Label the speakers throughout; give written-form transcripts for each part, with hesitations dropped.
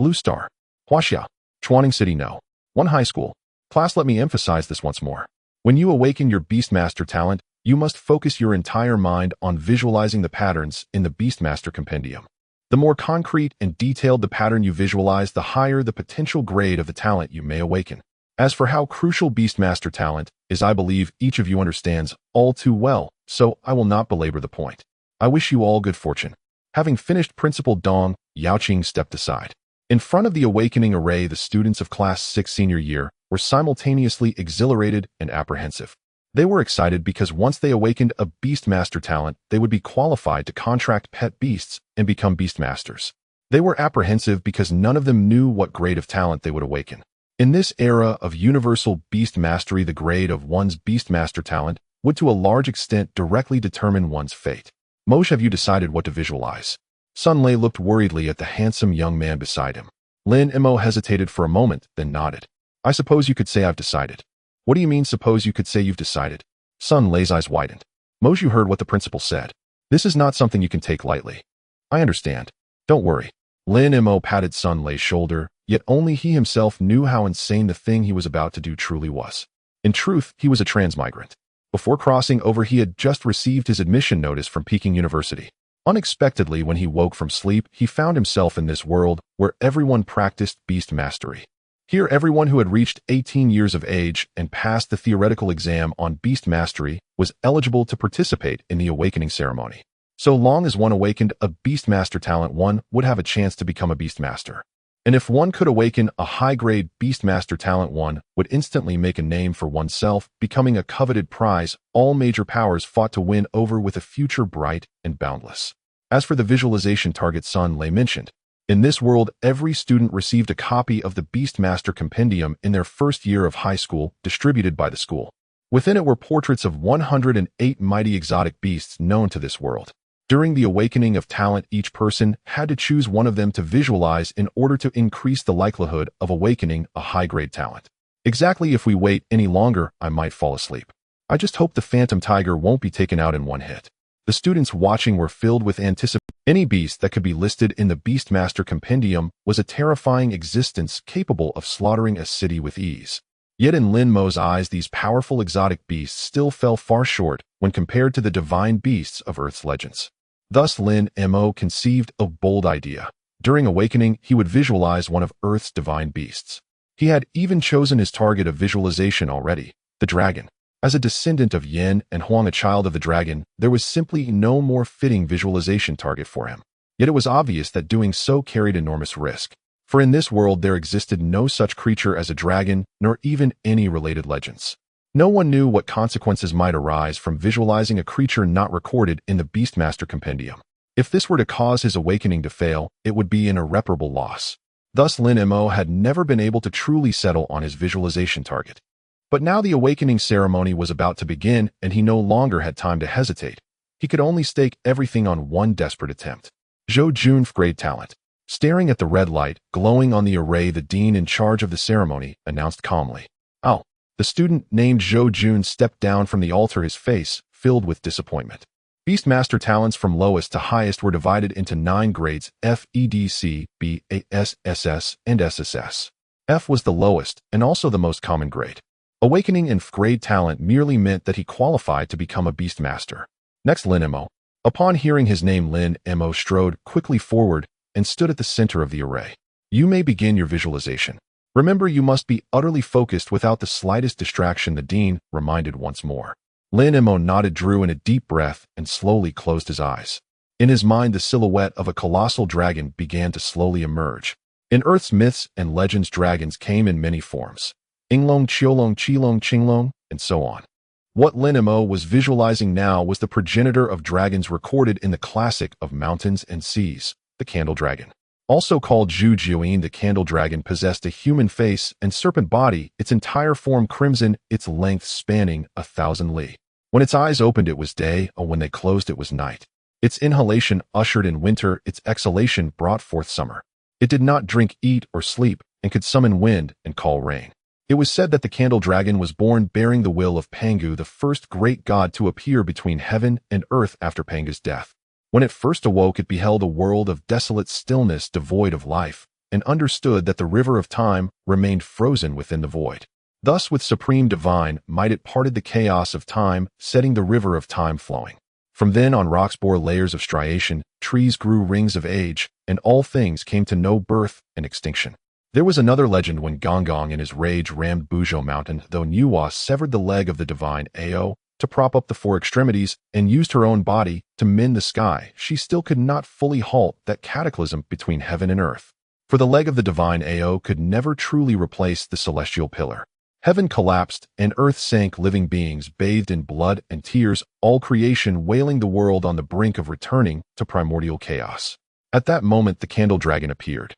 Speaker 1: Blue Star. Huaxia. Chuaning City No. 1 High School. Class, let me emphasize this once more. When you awaken your Beastmaster talent, you must focus your entire mind on visualizing the patterns in the Beastmaster Compendium. The more concrete and detailed the pattern you visualize, the higher the potential grade of the talent you may awaken. As for how crucial Beastmaster talent is, I believe each of you understands all too well, so I will not belabor the point. I wish you all good fortune. Having finished, Principal Dong Yaoqing stepped aside. In front of the awakening array, the students of Class 6 senior year were simultaneously exhilarated and apprehensive. They were excited because once they awakened a Beastmaster talent, they would be qualified to contract pet beasts and become Beastmasters. They were apprehensive because none of them knew what grade of talent they would awaken. In this era of universal beast mastery, the grade of one's Beastmaster talent would to a large extent directly determine one's fate. Moshe, have you decided what to visualize? Sun Lei looked worriedly at the handsome young man beside him. Lin Mo hesitated for a moment, then nodded. I suppose you could say I've decided. What do you mean, suppose you could say you've decided? Sun Lei's eyes widened. Moshe, you heard what the principal said. This is not something you can take lightly. I understand. Don't worry. Lin Mo patted Sun Lei's shoulder, yet only he himself knew how insane the thing he was about to do truly was. In truth, he was a transmigrant. Before crossing over, he had just received his admission notice from Peking University. Unexpectedly, when he woke from sleep, he found himself in this world where everyone practiced beast mastery. Here, everyone who had reached 18 years of age and passed the theoretical exam on beast mastery was eligible to participate in the awakening ceremony. So long as one awakened a Beastmaster talent, one would have a chance to become a Beastmaster. And if one could awaken a high-grade Beastmaster talent, one would instantly make a name for oneself, becoming a coveted prize all major powers fought to win over, with a future bright and boundless. As for the visualization target Sun Lei mentioned, in this world, every student received a copy of the Beastmaster Compendium in their first year of high school, distributed by the school. Within it were portraits of 108 mighty exotic beasts known to this world. During the awakening of talent, each person had to choose one of them to visualize in order to increase the likelihood of awakening a high-grade talent. Exactly. If we wait any longer, I might fall asleep. I just hope the Phantom Tiger won't be taken out in one hit. The students watching were filled with anticipation. Any beast that could be listed in the Beastmaster Compendium was a terrifying existence capable of slaughtering a city with ease. Yet in Lin Mo's eyes, these powerful exotic beasts still fell far short when compared to the divine beasts of Earth's legends. Thus, Lin Mo conceived a bold idea. During awakening, he would visualize one of Earth's divine beasts. He had even chosen his target of visualization already, the dragon. As a descendant of Yin and Huang, a child of the dragon, there was simply no more fitting visualization target for him. Yet it was obvious that doing so carried enormous risk. For in this world there existed no such creature as a dragon, nor even any related legends. No one knew what consequences might arise from visualizing a creature not recorded in the Beastmaster Compendium. If this were to cause his awakening to fail, it would be an irreparable loss. Thus, Lin Mo had never been able to truly settle on his visualization target. But now the awakening ceremony was about to begin, and he no longer had time to hesitate. He could only stake everything on one desperate attempt. Zhou Jun, grade talent. Staring at the red light glowing on the array, the dean in charge of the ceremony announced calmly. "Oh." The student named Zhou Jun stepped down from the altar, his face filled with disappointment. Beastmaster talents from lowest to highest were divided into 9 grades: F, E, D, C, B, A, S, SS, and SSS. F was the lowest and also the most common grade. Awakening in grade talent merely meant that he qualified to become a Beastmaster. Next, Lin Mo. Upon hearing his name, Lin Mo strode quickly forward and stood at the center of the array. You may begin your visualization. Remember, you must be utterly focused without the slightest distraction, the dean reminded once more. Lin Mo nodded, drew in a deep breath, and slowly closed his eyes. In his mind, the silhouette of a colossal dragon began to slowly emerge. In Earth's myths and legends, dragons came in many forms: Inglong, Qiolong, Qilong, Qinglong, and so on. What Lin Mo was visualizing now was the progenitor of dragons recorded in the classic of mountains and seas, the Candle Dragon. Also called Zhu Jiuyin, the Candle Dragon possessed a human face and serpent body, its entire form crimson, its length spanning 1,000 li. When its eyes opened, it was day, or when they closed, it was night. Its inhalation ushered in winter, its exhalation brought forth summer. It did not drink, eat, or sleep, and could summon wind and call rain. It was said that the Candle Dragon was born bearing the will of Pangu, the first great god to appear between heaven and earth after Pangu's death. When it first awoke, it beheld a world of desolate stillness devoid of life, and understood that the river of time remained frozen within the void. Thus, with supreme divine might it parted the chaos of time, setting the river of time flowing. From then on, rocks bore layers of striation, trees grew rings of age, and all things came to know birth and extinction. There was another legend when Gong in his rage rammed Buzhou Mountain, though Nuwa severed the leg of the divine Ao to prop up the four extremities and used her own body to mend the sky. She still could not fully halt that cataclysm between heaven and earth. For the leg of the divine Ao could never truly replace the celestial pillar. Heaven collapsed, and earth sank, living beings bathed in blood and tears, all creation wailing the world on the brink of returning to primordial chaos. At that moment the candle dragon appeared.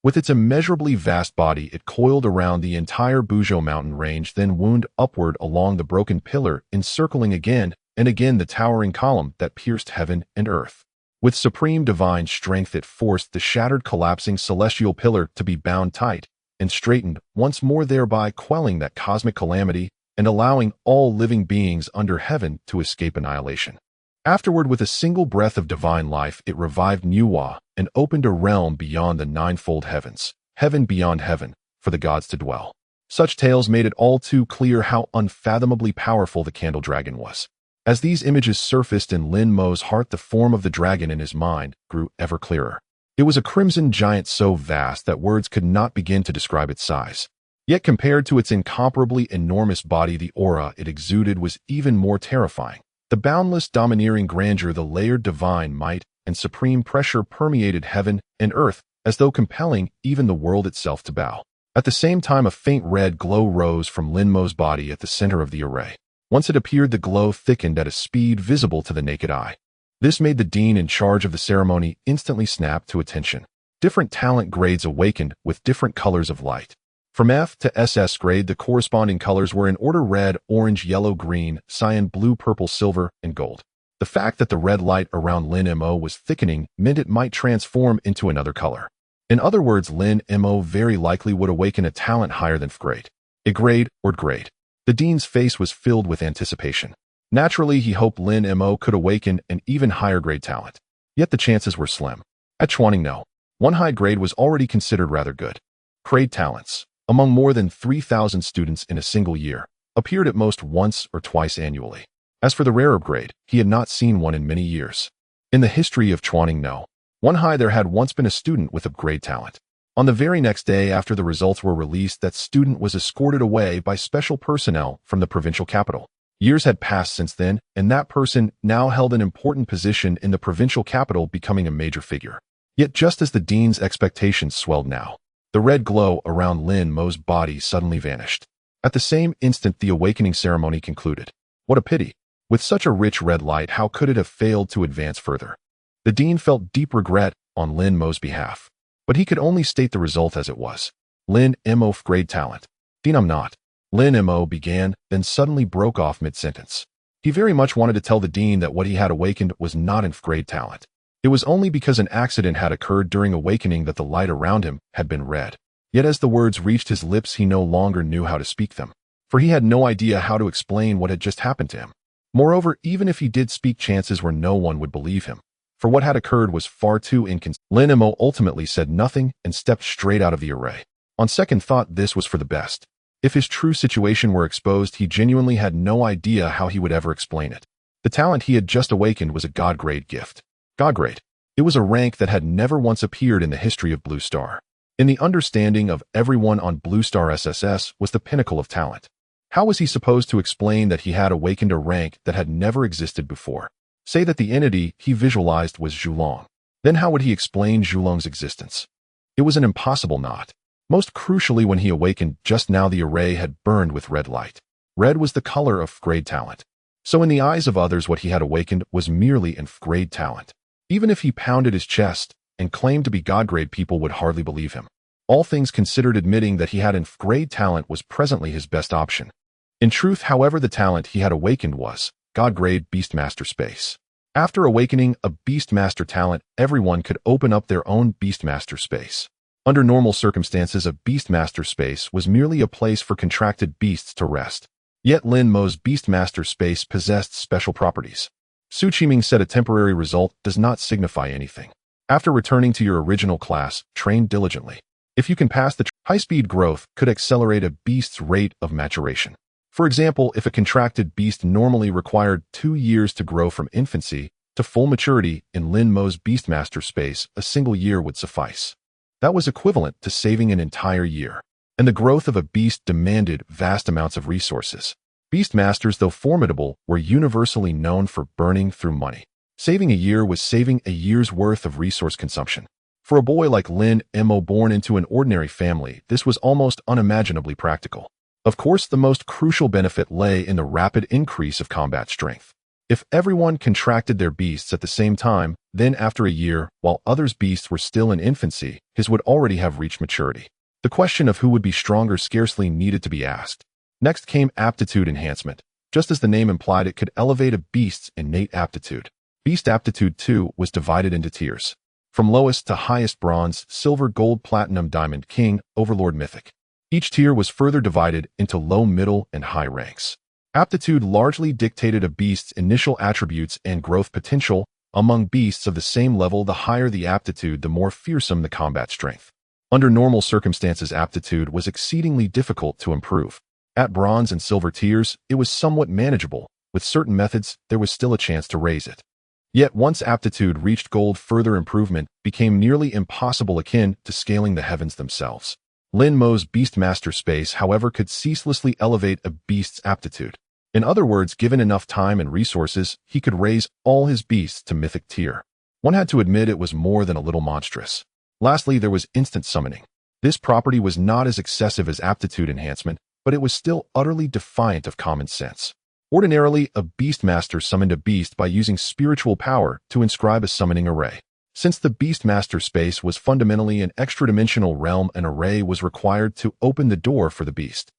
Speaker 1: With its immeasurably vast body, it coiled around the entire Buzhou mountain range, then wound upward along the broken pillar, encircling again and again the towering column that pierced heaven and earth. With supreme divine strength, it forced the shattered, collapsing celestial pillar to be bound tight and straightened once more, thereby quelling that cosmic calamity and allowing all living beings under heaven to escape annihilation. Afterward, with a single breath of divine life, it revived Nuwa and opened a realm beyond the ninefold heavens, heaven beyond heaven, for the gods to dwell. Such tales made it all too clear how unfathomably powerful the candle dragon was. As these images surfaced in Lin Mo's heart, the form of the dragon in his mind grew ever clearer. It was a crimson giant so vast that words could not begin to describe its size. Yet compared to its incomparably enormous body, the aura it exuded was even more terrifying. The boundless, domineering grandeur, the layered divine might, and supreme pressure permeated heaven and earth, as though compelling even the world itself to bow. At the same time, a faint red glow rose from Lin Mo's body at the center of the array. Once it appeared, the glow thickened at a speed visible to the naked eye. This made the dean in charge of the ceremony instantly snap to attention. Different talent grades awakened with different colors of light. From F to SS grade, the corresponding colors were in order: red, orange, yellow, green, cyan, blue, purple, silver, and gold. The fact that the red light around Lin Mo was thickening meant it might transform into another color. In other words, Lin Mo very likely would awaken a talent higher than F grade. A grade or grade. The dean's face was filled with anticipation. Naturally, he hoped Lin Mo could awaken an even higher grade talent. Yet the chances were slim. At Chuaning, one high grade was already considered rather good. Grade talents, among more than 3,000 students in a single year, appeared at most once or twice annually. As for the rarer grade, he had not seen one in many years. In the history of Chuaning, one high, there had once been a student with a grade talent. On the very next day after the results were released, that student was escorted away by special personnel from the provincial capital. Years had passed since then, and that person now held an important position in the provincial capital, becoming a major figure. Yet just as the dean's expectations swelled now, the red glow around Lin Mo's body suddenly vanished. At the same instant, the awakening ceremony concluded. What a pity! With such a rich red light, how could it have failed to advance further? The dean felt deep regret on Lin Mo's behalf, but he could only state the result as it was. Lin Mo grade talent. Dean, I'm not. Lin Mo began, then suddenly broke off mid-sentence. He very much wanted to tell the dean that what he had awakened was not in grade talent. It was only because an accident had occurred during awakening that the light around him had been red. Yet as the words reached his lips, he no longer knew how to speak them, for he had no idea how to explain what had just happened to him. Moreover, even if he did speak, chances were no one would believe him, for what had occurred was far too inconsistent. Lin Mo ultimately said nothing and stepped straight out of the array. On second thought, this was for the best. If his true situation were exposed, he genuinely had no idea how he would ever explain it. The talent he had just awakened was a God-grade gift. God-grade. It was a rank that had never once appeared in the history of Blue Star. In the understanding of everyone on Blue Star, SSS was the pinnacle of talent. How was he supposed to explain that he had awakened a rank that had never existed before? Say that the entity he visualized was Zhulong. Then how would he explain Zhulong's existence? It was an impossible knot. Most crucially, when he awakened just now, the array had burned with red light. Red was the color of grade talent. So in the eyes of others, what he had awakened was merely an grade talent. Even if he pounded his chest and claimed to be God-grade, people would hardly believe him. All things considered, admitting that he had an grade talent was presently his best option. In truth, however, the talent he had awakened was God-grade Beastmaster Space. After awakening a Beastmaster talent, everyone could open up their own Beastmaster Space. Under normal circumstances, a Beastmaster Space was merely a place for contracted beasts to rest. Yet Lin Mo's Beastmaster Space possessed special properties. Su Qiming said a temporary result does not signify anything. After returning to your original class, train diligently. If you can pass the high-speed growth could accelerate a beast's rate of maturation. For example, if a contracted beast normally required 2 years to grow from infancy to full maturity in Lin Mo's Beastmaster space, a single year would suffice. That was equivalent to saving an entire year. And the growth of a beast demanded vast amounts of resources. Beastmasters, though formidable, were universally known for burning through money. Saving a year was saving a year's worth of resource consumption. For a boy like Lin Mo born into an ordinary family, this was almost unimaginably practical. Of course, the most crucial benefit lay in the rapid increase of combat strength. If everyone contracted their beasts at the same time, then after a year, while others' beasts were still in infancy, his would already have reached maturity. The question of who would be stronger scarcely needed to be asked. Next came aptitude enhancement. Just as the name implied, it could elevate a beast's innate aptitude. Beast aptitude 2 was divided into tiers. From lowest to highest: bronze, silver, gold, platinum, diamond, king, overlord, mythic. Each tier was further divided into low, middle, and high ranks. Aptitude largely dictated a beast's initial attributes and growth potential. Among beasts of the same level, the higher the aptitude, the more fearsome the combat strength. Under normal circumstances, aptitude was exceedingly difficult to improve. At bronze and silver tiers, it was somewhat manageable. With certain methods, there was still a chance to raise it. Yet once aptitude reached gold, further improvement became nearly impossible, akin to scaling the heavens themselves. Lin Mo's Beastmaster space, however, could ceaselessly elevate a beast's aptitude. In other words, given enough time and resources, he could raise all his beasts to mythic tier. One had to admit it was more than a little monstrous. Lastly, there was instant summoning. This property was not as excessive as aptitude enhancement, but it was still utterly defiant of common sense. Ordinarily, a Beastmaster summoned a beast by using spiritual power to inscribe a summoning array. Since the Beastmaster space was fundamentally an extra-dimensional realm, an array was required to open the door for the beast.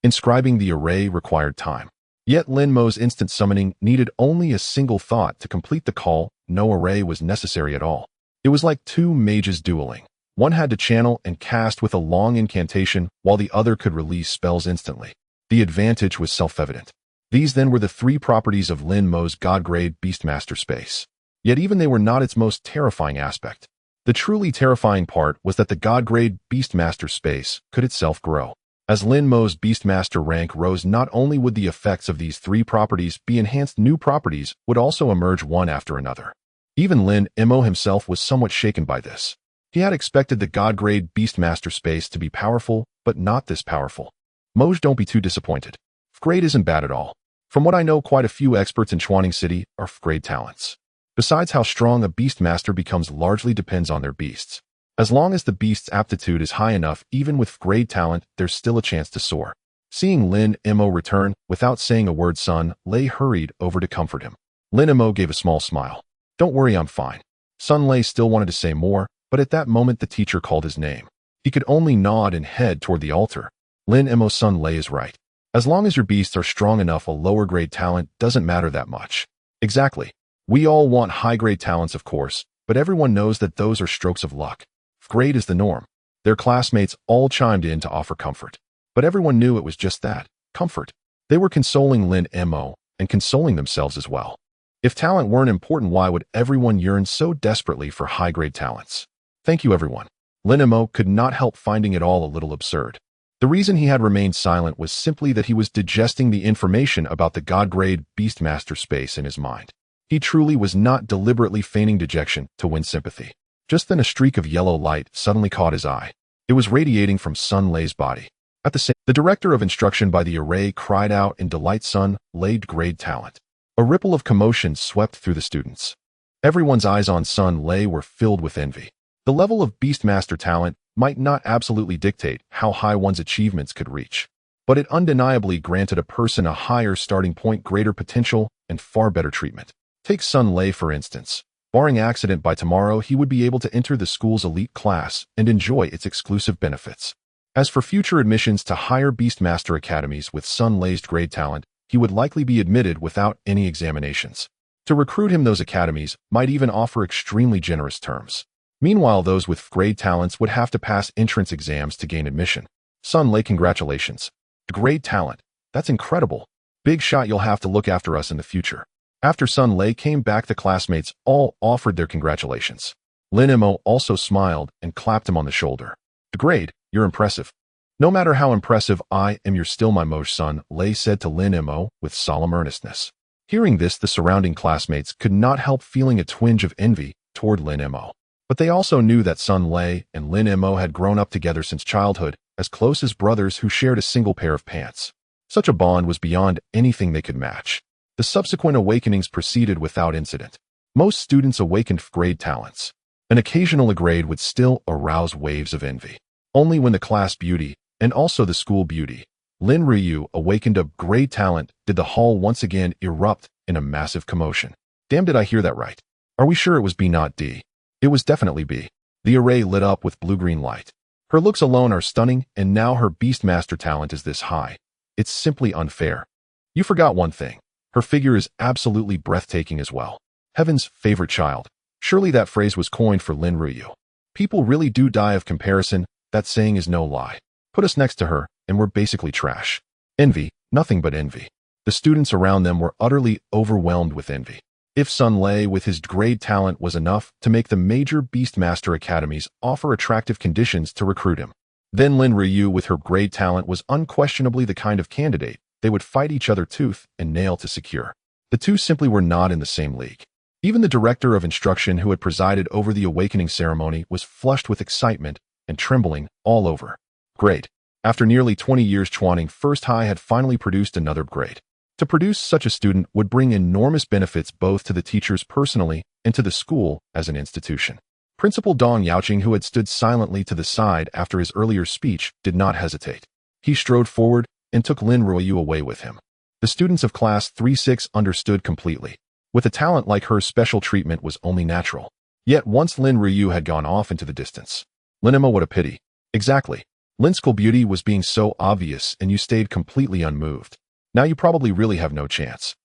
Speaker 1: Inscribing the array required time. Yet Lin Mo's instant summoning needed only a single thought to complete the call. No array was necessary at all. It was like two mages dueling. One had to channel and cast with a long incantation, while the other could release spells instantly. The advantage was self-evident. These then were the three properties of Lin Mo's God-Grade Beastmaster space. Yet even they were not its most terrifying aspect. The truly terrifying part was that the God-Grade Beastmaster space could itself grow. As Lin Mo's Beastmaster rank rose, not only would the effects of these three properties be enhanced, new properties would also emerge one after another. Even Lin Mo himself was somewhat shaken by this. He had expected the God-Grade Beastmaster space to be powerful, but not this powerful. Moj, don't be too disappointed. F-grade isn't bad at all. From what I know, quite a few experts in Transmigrated City are F-grade talents. Besides, how strong a Beastmaster becomes largely depends on their beasts. As long as the beast's aptitude is high enough, even with F-grade talent, there's still a chance to soar. Seeing Lin Mo return, without saying a word, Sun Lei hurried over to comfort him. Lin Mo gave a small smile. "Don't worry, I'm fine." Sun Lei still wanted to say more, but at that moment the teacher called his name. He could only nod and head toward the altar. Lin Mo, Sun Lei is right. As long as your beasts are strong enough, a lower grade talent doesn't matter that much. Exactly. We all want high grade talents, of course, but everyone knows that those are strokes of luck. F-grade is the norm. Their classmates all chimed in to offer comfort. But everyone knew it was just that, comfort. They were consoling Lin Mo and consoling themselves as well. If talent weren't important, why would everyone yearn so desperately for high grade talents? Thank you, everyone. Lin Mo could not help finding it all a little absurd. The reason he had remained silent was simply that he was digesting the information about the God-Grade Beastmaster space in his mind. He truly was not deliberately feigning dejection to win sympathy. Just then a streak of yellow light suddenly caught his eye. It was radiating from Sun Lei's body. At the director of instruction by the array cried out in delight, "Sun Lei, grade talent." A ripple of commotion swept through the students. Everyone's eyes on Sun Lei were filled with envy. The level of Beastmaster talent might not absolutely dictate how high one's achievements could reach, but it undeniably granted a person a higher starting point, greater potential, and far better treatment. Take Sun Lei, for instance. Barring accident, by tomorrow he would be able to enter the school's elite class and enjoy its exclusive benefits. As for future admissions to higher Beastmaster academies with Sun Lei's grade talent, he would likely be admitted without any examinations. To recruit him, those academies might even offer extremely generous terms. Meanwhile, those with grade talents would have to pass entrance exams to gain admission. Sun Lei, congratulations. Grade talent. That's incredible. Big shot, you'll have to look after us in the future. After Sun Lei came back, the classmates all offered their congratulations. Lin Mo also smiled and clapped him on the shoulder. Great, you're impressive. No matter how impressive I am, you're still my Mo's son, Lei said to Lin Mo with solemn earnestness. Hearing this, the surrounding classmates could not help feeling a twinge of envy toward Lin Mo. But they also knew that son Lei and Lin Mo had grown up together since childhood, as close as brothers who shared a single pair of pants. Such a bond was beyond anything they could match. The subsequent awakenings proceeded without incident. Most students awakened grade talents. An occasional grade would still arouse waves of envy. Only when the class beauty, and also the school beauty, Lin Ryu awakened a grade talent did the hall once again erupt in a massive commotion. Damn, did I hear that right? Are we sure it was B, not D? It was definitely B. The array lit up with blue-green light. Her looks alone are stunning, and now her Beastmaster talent is this high. It's simply unfair. You forgot one thing. Her figure is absolutely breathtaking as well. Heaven's favorite child. Surely that phrase was coined for Lin Ryu. People really do die of comparison. That saying is no lie. Put us next to her, and we're basically trash. Envy, nothing but envy. The students around them were utterly overwhelmed with envy. If Sun Lei with his grade talent was enough to make the major Beastmaster academies offer attractive conditions to recruit him, then Lin Ryu with her grade talent was unquestionably the kind of candidate they would fight each other tooth and nail to secure. The two simply were not in the same league. Even the director of instruction who had presided over the awakening ceremony was flushed with excitement and trembling all over. Great. After nearly 20 years, Chuaning First High had finally produced another grade. To produce such a student would bring enormous benefits both to the teachers personally and to the school as an institution. Principal Dong Yaoqing, who had stood silently to the side after his earlier speech, did not hesitate. He strode forward and took Lin Ryu away with him. The students of Class 3-6 understood completely. With a talent like her, special treatment was only natural. Yet once Lin Ryu had gone off into the distance. Lin Mo, what a pity. Exactly. Lin's school beauty was being so obvious and you stayed completely unmoved. Now you probably really have no chance.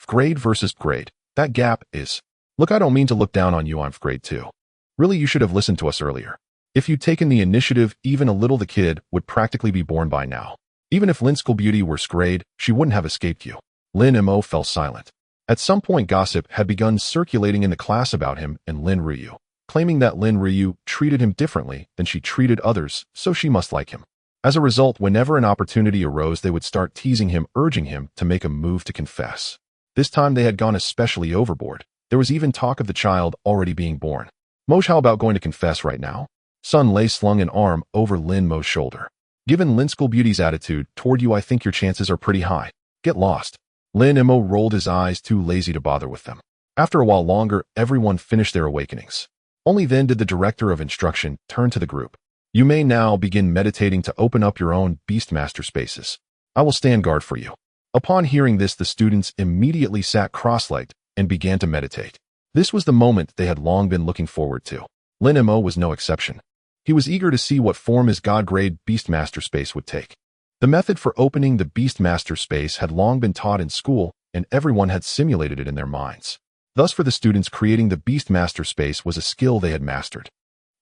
Speaker 1: Grade versus grade. That gap is... Look, I don't mean to look down on you, I'm grade 2. Really, you should have listened to us earlier. If you'd taken the initiative even a little, the kid would practically be born by now. Even if Lin's school beauty were grade, she wouldn't have escaped you. Lin Mo fell silent. At some point, gossip had begun circulating in the class about him and Lin Ryu, claiming that Lin Ryu treated him differently than she treated others, so she must like him. As a result, whenever an opportunity arose, they would start teasing him, urging him to make a move to confess. This time they had gone especially overboard. There was even talk of the child already being born. Moj, how about going to confess right now? Sun Lei slung an arm over Lin Mo's shoulder. Given Lin School Beauty's attitude toward you, I think your chances are pretty high. Get lost. Lin Mo rolled his eyes, too lazy to bother with them. After a while longer, everyone finished their awakenings. Only then did the director of instruction turn to the group. You may now begin meditating to open up your own Beastmaster spaces. I will stand guard for you. Upon hearing this, the students immediately sat cross-legged and began to meditate. This was the moment they had long been looking forward to. Lin Mo was no exception. He was eager to see what form his God-grade Beastmaster space would take. The method for opening the Beastmaster space had long been taught in school, and everyone had simulated it in their minds. Thus, for the students, creating the Beastmaster space was a skill they had mastered.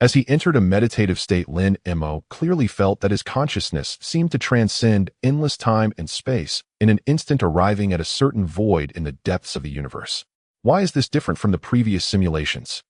Speaker 1: As he entered a meditative state, Lin Mo clearly felt that his consciousness seemed to transcend endless time and space, in an instant arriving at a certain void in the depths of the universe. Why is this different from the previous simulations?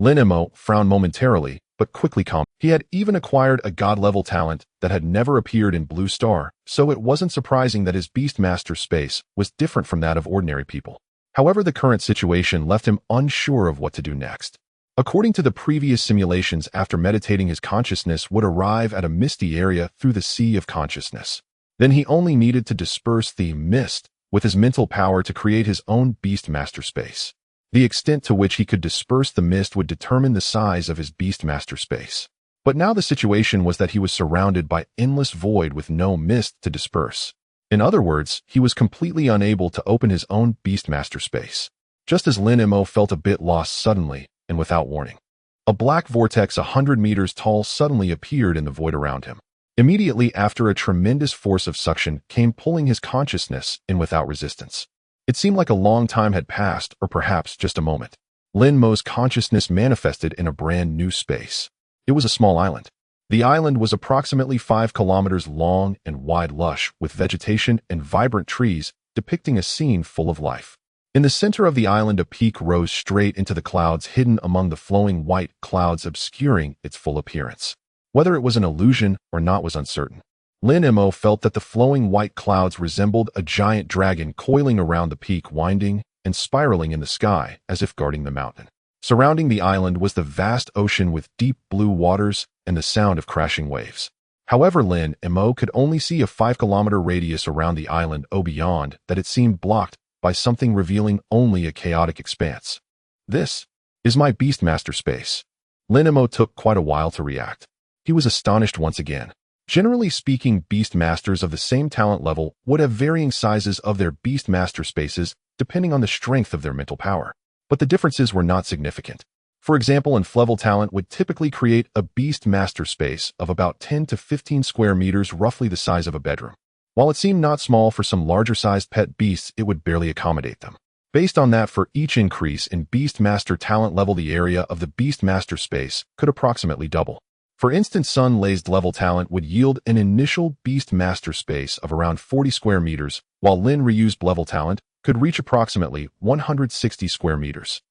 Speaker 1: Lin Mo frowned momentarily, but quickly calmed. He had even acquired a god-level talent that had never appeared in Blue Star, so it wasn't surprising that his Beastmaster space was different from that of ordinary people. However, the current situation left him unsure of what to do next. According to the previous simulations, after meditating, his consciousness would arrive at a misty area through the sea of consciousness. Then he only needed to disperse the mist with his mental power to create his own Beastmaster space. The extent to which he could disperse the mist would determine the size of his Beastmaster space. But now the situation was that he was surrounded by endless void with no mist to disperse. In other words, he was completely unable to open his own Beastmaster space. Just as Lin Mo felt a bit lost suddenly, and without warning, a black vortex 100 meters tall suddenly appeared in the void around him. Immediately after, a tremendous force of suction came, pulling his consciousness in without resistance. It seemed like a long time had passed, or perhaps just a moment. Lin Mo's consciousness manifested in a brand new space. It was a small island. The island was approximately 5 kilometers long and wide, lush with vegetation and vibrant trees, depicting a scene full of life. In the center of the island, a peak rose straight into the clouds, hidden among the flowing white clouds obscuring its full appearance. Whether it was an illusion or not was uncertain. Lin Mo felt that the flowing white clouds resembled a giant dragon coiling around the peak, winding and spiraling in the sky as if guarding the mountain. Surrounding the island was the vast ocean with deep blue waters and the sound of crashing waves. However, Lin Mo could only see a 5-kilometer radius around the island. Beyond that, it seemed blocked by something, revealing only a chaotic expanse. This is my Beastmaster space. Lin Mo took quite a while to react. He was astonished once again. Generally speaking, Beastmasters of the same talent level would have varying sizes of their Beastmaster spaces depending on the strength of their mental power. But the differences were not significant. For example, an level talent would typically create a Beastmaster space of about 10 to 15 square meters, roughly the size of a bedroom. While it seemed not small for some larger-sized pet beasts, it would barely accommodate them. Based on that, for each increase in Beastmaster talent level, the area of the Beastmaster space could approximately double. For instance, Sun Lei's level talent would yield an initial Beastmaster space of around 40 square meters, while Lin Ryu's level talent could reach approximately 160 square meters.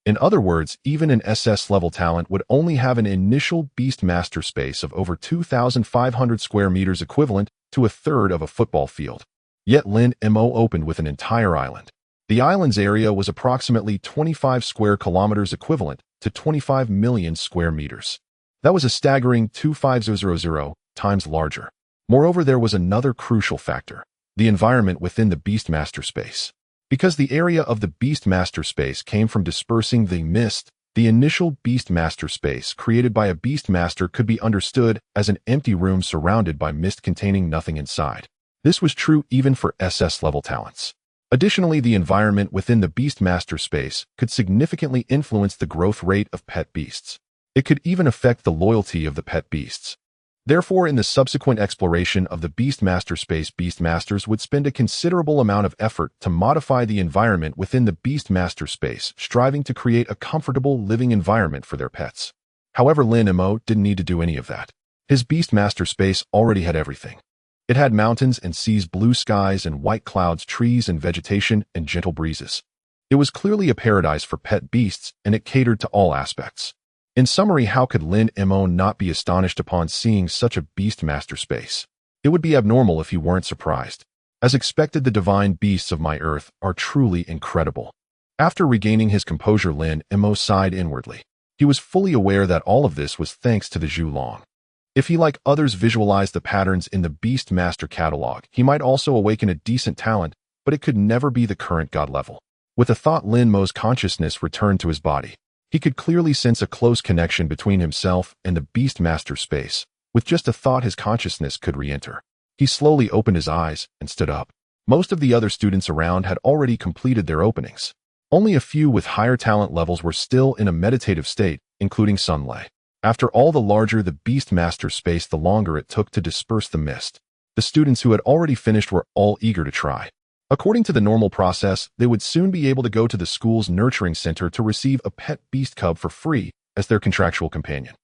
Speaker 1: In other words, even an SS level talent would only have an initial Beastmaster space of over 2,500 square meters, equivalent to a third of a football field. Yet Lin Mo opened with an entire island. The island's area was approximately 25 square kilometers, equivalent to 25 million square meters. That was a staggering 2,500 times larger. Moreover, there was another crucial factor: the environment within the Beastmaster space. Because the area of the Beastmaster space came from dispersing the mist, the initial Beastmaster space created by a Beastmaster could be understood as an empty room surrounded by mist containing nothing inside. This was true even for SS level talents. Additionally, the environment within the Beastmaster space could significantly influence the growth rate of pet beasts. It could even affect the loyalty of the pet beasts. Therefore, in the subsequent exploration of the Beastmaster space, Beastmasters would spend a considerable amount of effort to modify the environment within the Beastmaster space, striving to create a comfortable living environment for their pets. However, Lin Mo didn't need to do any of that. His Beastmaster space already had everything. It had mountains and seas, blue skies and white clouds, trees and vegetation, and gentle breezes. It was clearly a paradise for pet beasts, and it catered to all aspects. In summary, how could Lin Mo not be astonished upon seeing such a Beastmaster space? It would be abnormal if he weren't surprised. As expected, the divine beasts of my earth are truly incredible. After regaining his composure, Lin Mo sighed inwardly. He was fully aware that all of this was thanks to the Zhulong. If he, like others, visualized the patterns in the Beastmaster catalog, he might also awaken a decent talent, but it could never be the current god level. With the thought, Lin Mo's consciousness returned to his body. He could clearly sense a close connection between himself and the Beastmaster space. With just a thought, his consciousness could re-enter. He slowly opened his eyes and stood up. Most of the other students around had already completed their openings. Only a few with higher talent levels were still in a meditative state, including Sun Lei. After all, the larger the Beastmaster space, the longer it took to disperse the mist. The students who had already finished were all eager to try. According to the normal process, they would soon be able to go to the school's nurturing center to receive a pet beast cub for free as their contractual companion.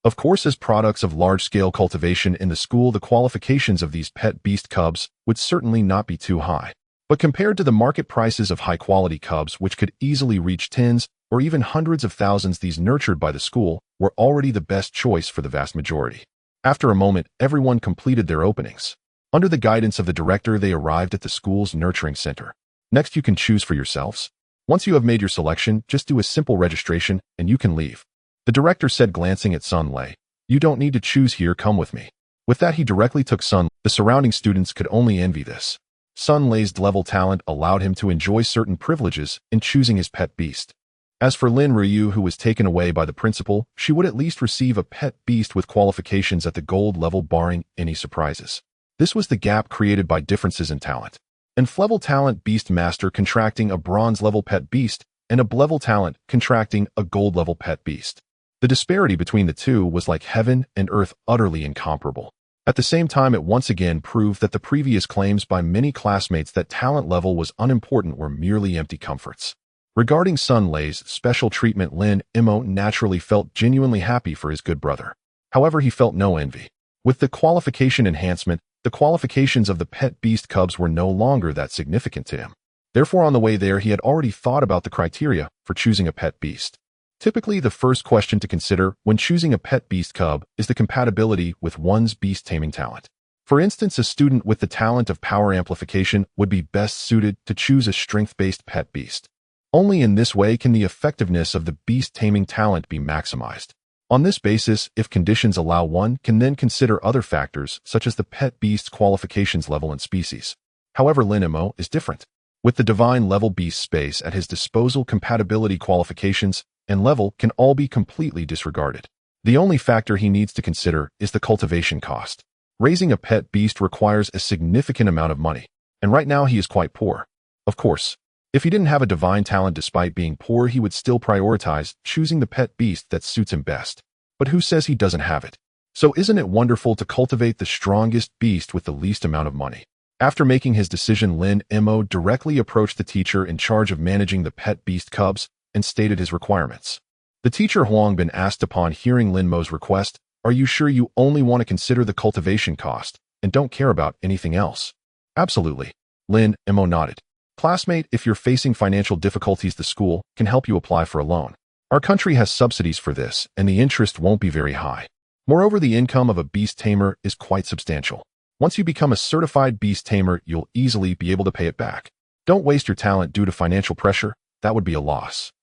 Speaker 1: Of course, as products of large-scale cultivation in the school, the qualifications of these pet beast cubs would certainly not be too high. But compared to the market prices of high-quality cubs, which could easily reach tens or even hundreds of thousands, these nurtured by the school were already the best choice for the vast majority. After a moment, everyone completed their openings. Under the guidance of the director, they arrived at the school's nurturing center. Next, you can choose for yourselves. Once you have made your selection, just do a simple registration and you can leave. The director said, glancing at Sun Lei. You don't need to choose here, come with me. With that, he directly took Sun. The surrounding students could only envy this. Sun Lei's level talent allowed him to enjoy certain privileges in choosing his pet beast. As for Lin Ryu, who was taken away by the principal, she would at least receive a pet beast with qualifications at the gold level, barring any surprises. This was the gap created by differences in talent. An F-level talent beast master contracting a bronze-level pet beast, and a B-level talent contracting a gold-level pet beast. The disparity between the two was like heaven and earth, utterly incomparable. At the same time, it once again proved that the previous claims by many classmates that talent level was unimportant were merely empty comforts. Regarding Sun Lei's special treatment, Lin Mo naturally felt genuinely happy for his good brother. However, he felt no envy. With the qualification enhancement, the qualifications of the pet beast cubs were no longer that significant to him. Therefore, on the way there, he had already thought about the criteria for choosing a pet beast. Typically, the first question to consider when choosing a pet beast cub is the compatibility with one's beast taming talent. For instance, a student with the talent of power amplification would be best suited to choose a strength-based pet beast. Only in this way can the effectiveness of the beast taming talent be maximized. On this basis, if conditions allow, one can then consider other factors such as the pet beast's qualifications level and species. However, Lin Mo is different. With the divine level beast space at his disposal, compatibility qualifications and level can all be completely disregarded. The only factor he needs to consider is the cultivation cost. Raising a pet beast requires a significant amount of money, and right now he is quite poor. Of course, if he didn't have a divine talent despite being poor, he would still prioritize choosing the pet beast that suits him best. But who says he doesn't have it? So isn't it wonderful to cultivate the strongest beast with the least amount of money? After making his decision, Lin Mo directly approached the teacher in charge of managing the pet beast cubs and stated his requirements. The teacher Huang Bin asked upon hearing Lin Mo's request, "Are you sure you only want to consider the cultivation cost and don't care about anything else?" "Absolutely." Lin Mo nodded. "Classmate, if you're facing financial difficulties, the school can help you apply for a loan. Our country has subsidies for this, and the interest won't be very high. Moreover, the income of a beast tamer is quite substantial. Once you become a certified beast tamer, you'll easily be able to pay it back. Don't waste your talent due to financial pressure. That would be a loss."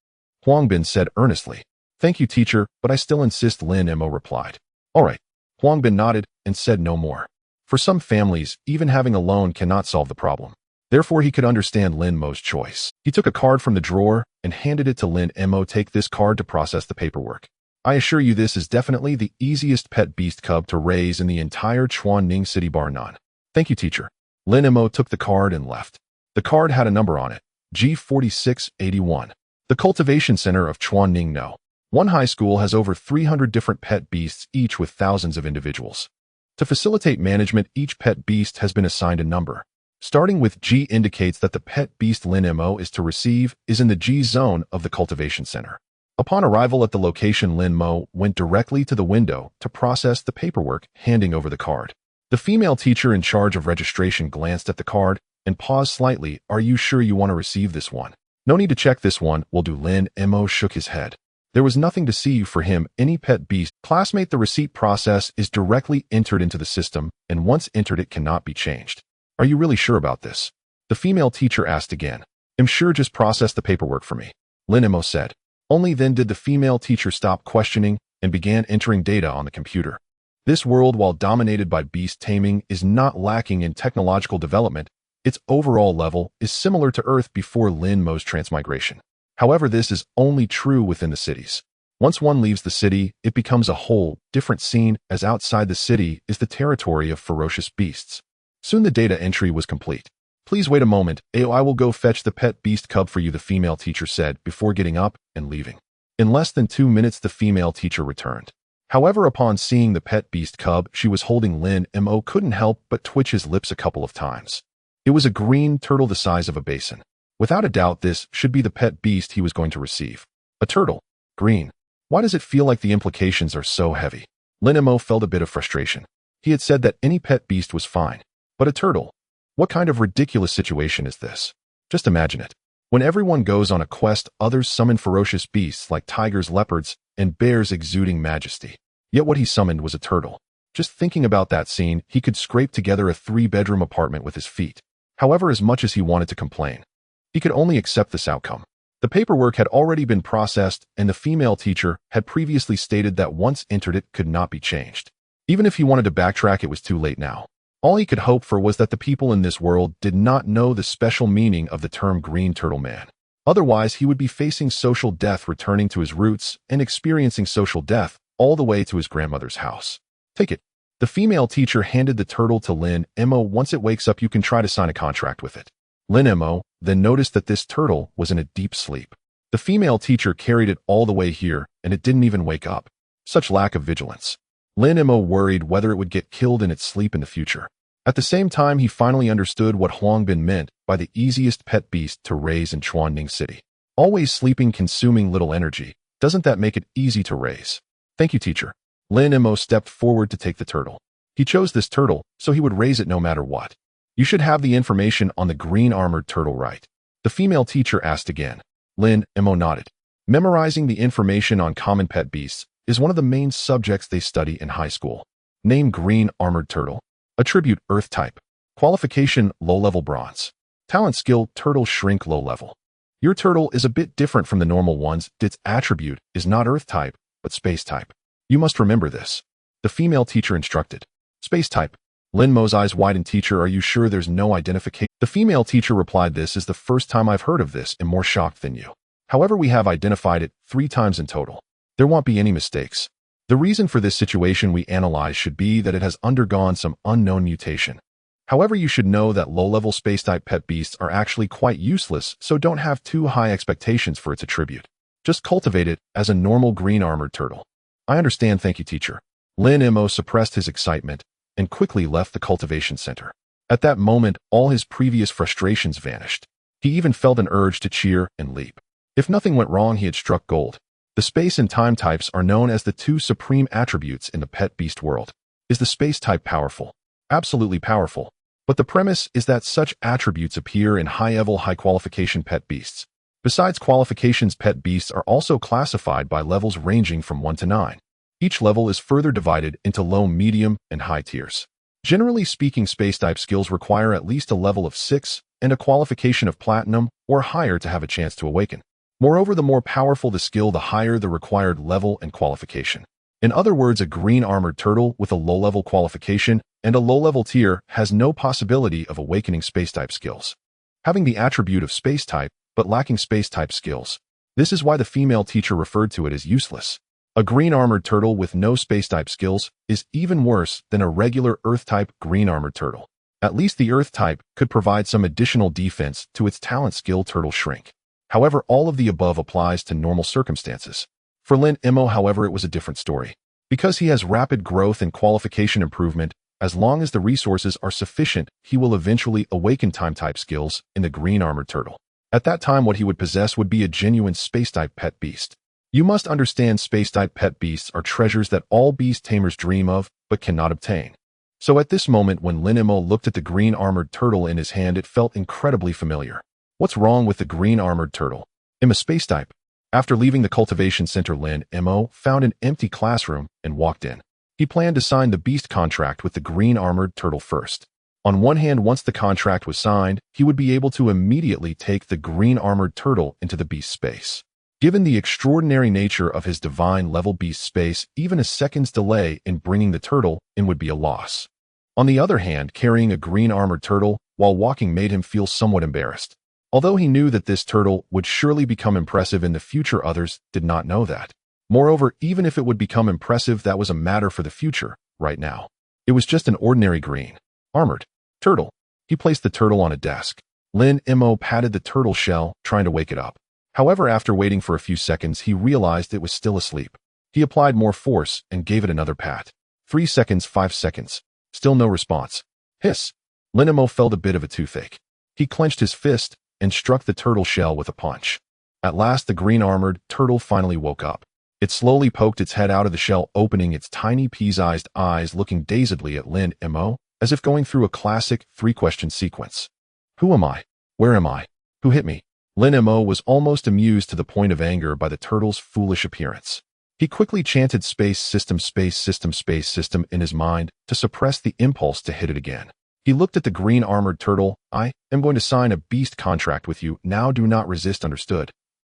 Speaker 1: Huang Bin said earnestly. "Thank you, teacher, but I still insist," Lin Mo replied. "All right." Huang Bin nodded and said no more. For some families, even having a loan cannot solve the problem. Therefore, he could understand Lin Mo's choice. He took a card from the drawer and handed it to Lin Mo. "Take this card to process the paperwork. I assure you this is definitely the easiest pet beast cub to raise in the entire Chuanning City bar none." "Thank you, teacher." Lin Mo took the card and left. The card had a number on it, G4681. The cultivation center of Chuanning No. 1 high school has over 300 different pet beasts, each with thousands of individuals. To facilitate management, each pet beast has been assigned a number. Starting with G indicates that the pet beast Lin Mo is to receive is in the G zone of the cultivation center. Upon arrival at the location, Lin Mo went directly to the window to process the paperwork, handing over the card. The female teacher in charge of registration glanced at the card and paused slightly. "Are you sure you want to receive this one?" "No need to check, this one will do." Lin Mo shook his head. There was nothing to see for him. Any pet beast. "Classmate, the receipt process is directly entered into the system, and once entered it cannot be changed." "Are you really sure about this?" the female teacher asked again. "I'm sure, just process the paperwork for me," Lin Mo said. Only then did the female teacher stop questioning and began entering data on the computer. This world, while dominated by beast taming, is not lacking in technological development. Its overall level is similar to Earth before Lin Mo's transmigration. However, this is only true within the cities. Once one leaves the city, it becomes a whole different scene, as outside the city is the territory of ferocious beasts. Soon the data entry was complete. "Please wait a moment. I will go fetch the pet beast cub for you," the female teacher said before getting up and leaving. In less than 2 minutes, the female teacher returned. However, upon seeing the pet beast cub she was holding, Lin Mo couldn't help but twitch his lips a couple of times. It was a green turtle the size of a basin. Without a doubt, this should be the pet beast he was going to receive. A turtle. Green. Why does it feel like the implications are so heavy? Lin Mo felt a bit of frustration. He had said that any pet beast was fine. But a turtle? What kind of ridiculous situation is this? Just imagine it. When everyone goes on a quest, others summon ferocious beasts like tigers, leopards, and bears exuding majesty. Yet what he summoned was a turtle. Just thinking about that scene, he could scrape together a 3-bedroom apartment with his feet. However, as much as he wanted to complain, he could only accept this outcome. The paperwork had already been processed, and the female teacher had previously stated that once entered it could not be changed. Even if he wanted to backtrack, it was too late now. All he could hope for was that the people in this world did not know the special meaning of the term green turtle man. Otherwise, he would be facing social death, returning to his roots and experiencing social death all the way to his grandmother's house. "Take it." The female teacher handed the turtle to Lin Mo. "Once it wakes up, you can try to sign a contract with it." Lin Mo then noticed that this turtle was in a deep sleep. The female teacher carried it all the way here, and it didn't even wake up. Such lack of vigilance. Lin Mo worried whether it would get killed in its sleep in the future. At the same time, he finally understood what Huang Bin meant by the easiest pet beast to raise in Chuanning City. Always sleeping, consuming little energy. Doesn't that make it easy to raise? "Thank you, teacher." Lin Mo stepped forward to take the turtle. He chose this turtle, so he would raise it no matter what. "You should have the information on the green armored turtle, right?" the female teacher asked again. Lin Mo nodded. Memorizing the information on common pet beasts is one of the main subjects they study in high school. Name: green armored turtle. Attribute: earth type. Qualification: low-level bronze. Talent: skill, turtle shrink low level. Your turtle is a bit different from the normal ones. Its attribute is not earth type, but space type. You must remember this. The female teacher instructed. Space type. Lin Mo's eyes widened. Teacher, are you sure there's no identification? The female teacher replied, this is the first time I've heard of this and more shocked than you. However, we have identified it 3 times in total. There won't be any mistakes. The reason for this situation we analyze should be that it has undergone some unknown mutation. However, you should know that low-level space-type pet beasts are actually quite useless, so don't have too high expectations for its attribute. Just cultivate it as a normal green armored turtle. I understand, thank you, teacher. Lin Mo suppressed his excitement and quickly left the cultivation center. At that moment, all his previous frustrations vanished. He even felt an urge to cheer and leap. If nothing went wrong, he had struck gold. The space and time types are known as the 2 supreme attributes in the pet beast world. Is the space type powerful? Absolutely powerful. But the premise is that such attributes appear in high-level, high-qualification pet beasts. Besides qualifications, pet beasts are also classified by levels ranging from 1 to 9. Each level is further divided into low, medium, and high tiers. Generally speaking, space-type skills require at least a level of 6 and a qualification of platinum or higher to have a chance to awaken. Moreover, the more powerful the skill, the higher the required level and qualification. In other words, a green armored turtle with a low-level qualification and a low-level tier has no possibility of awakening space-type skills. Having the attribute of space-type, but lacking space-type skills. This is why the female teacher referred to it as useless. A green armored turtle with no space-type skills is even worse than a regular earth-type green armored turtle. At least the earth type could provide some additional defense to its talent skill, turtle shrink. However, all of the above applies to normal circumstances. For Lin Mo, however, it was a different story. Because he has rapid growth and qualification improvement, as long as the resources are sufficient, he will eventually awaken time-type skills in the green armored turtle. At that time, what he would possess would be a genuine space-type pet beast. You must understand, space-type pet beasts are treasures that all beast tamers dream of, but cannot obtain. So at this moment, when Lin Mo looked at the green armored turtle in his hand, it felt incredibly familiar. What's wrong with the green armored turtle? I'm a space type. After leaving the cultivation center, Lin Mo found an empty classroom and walked in. He planned to sign the beast contract with the green armored turtle first. On one hand, once the contract was signed, he would be able to immediately take the green armored turtle into the beast space. Given the extraordinary nature of his divine level beast space, even a second's delay in bringing the turtle in would be a loss. On the other hand, carrying a green armored turtle while walking made him feel somewhat embarrassed. Although he knew that this turtle would surely become impressive in the future, others did not know that. Moreover, even if it would become impressive, that was a matter for the future. Right now, it was just an ordinary green armored turtle. He placed the turtle on a desk. Lin Mo patted the turtle shell, trying to wake it up. However, after waiting for a few seconds, he realized it was still asleep. He applied more force and gave it another pat. 3 seconds, 5 seconds. Still no response. Hiss. Lin Mo felt a bit of a toothache. He clenched his fist and struck the turtle shell with a punch. At last, the green armored turtle finally woke up. It slowly poked its head out of the shell, opening its tiny pea-sized eyes, looking dazedly at Lin Mo, as if going through a classic 3-question sequence. Who am I? Where am I? Who hit me? Lin Mo was almost amused to the point of anger by the turtle's foolish appearance. He quickly chanted space system, space system, space system in his mind to suppress the impulse to hit it again. He looked at the green armored turtle. I am going to sign a beast contract with you. Now do not resist, understood?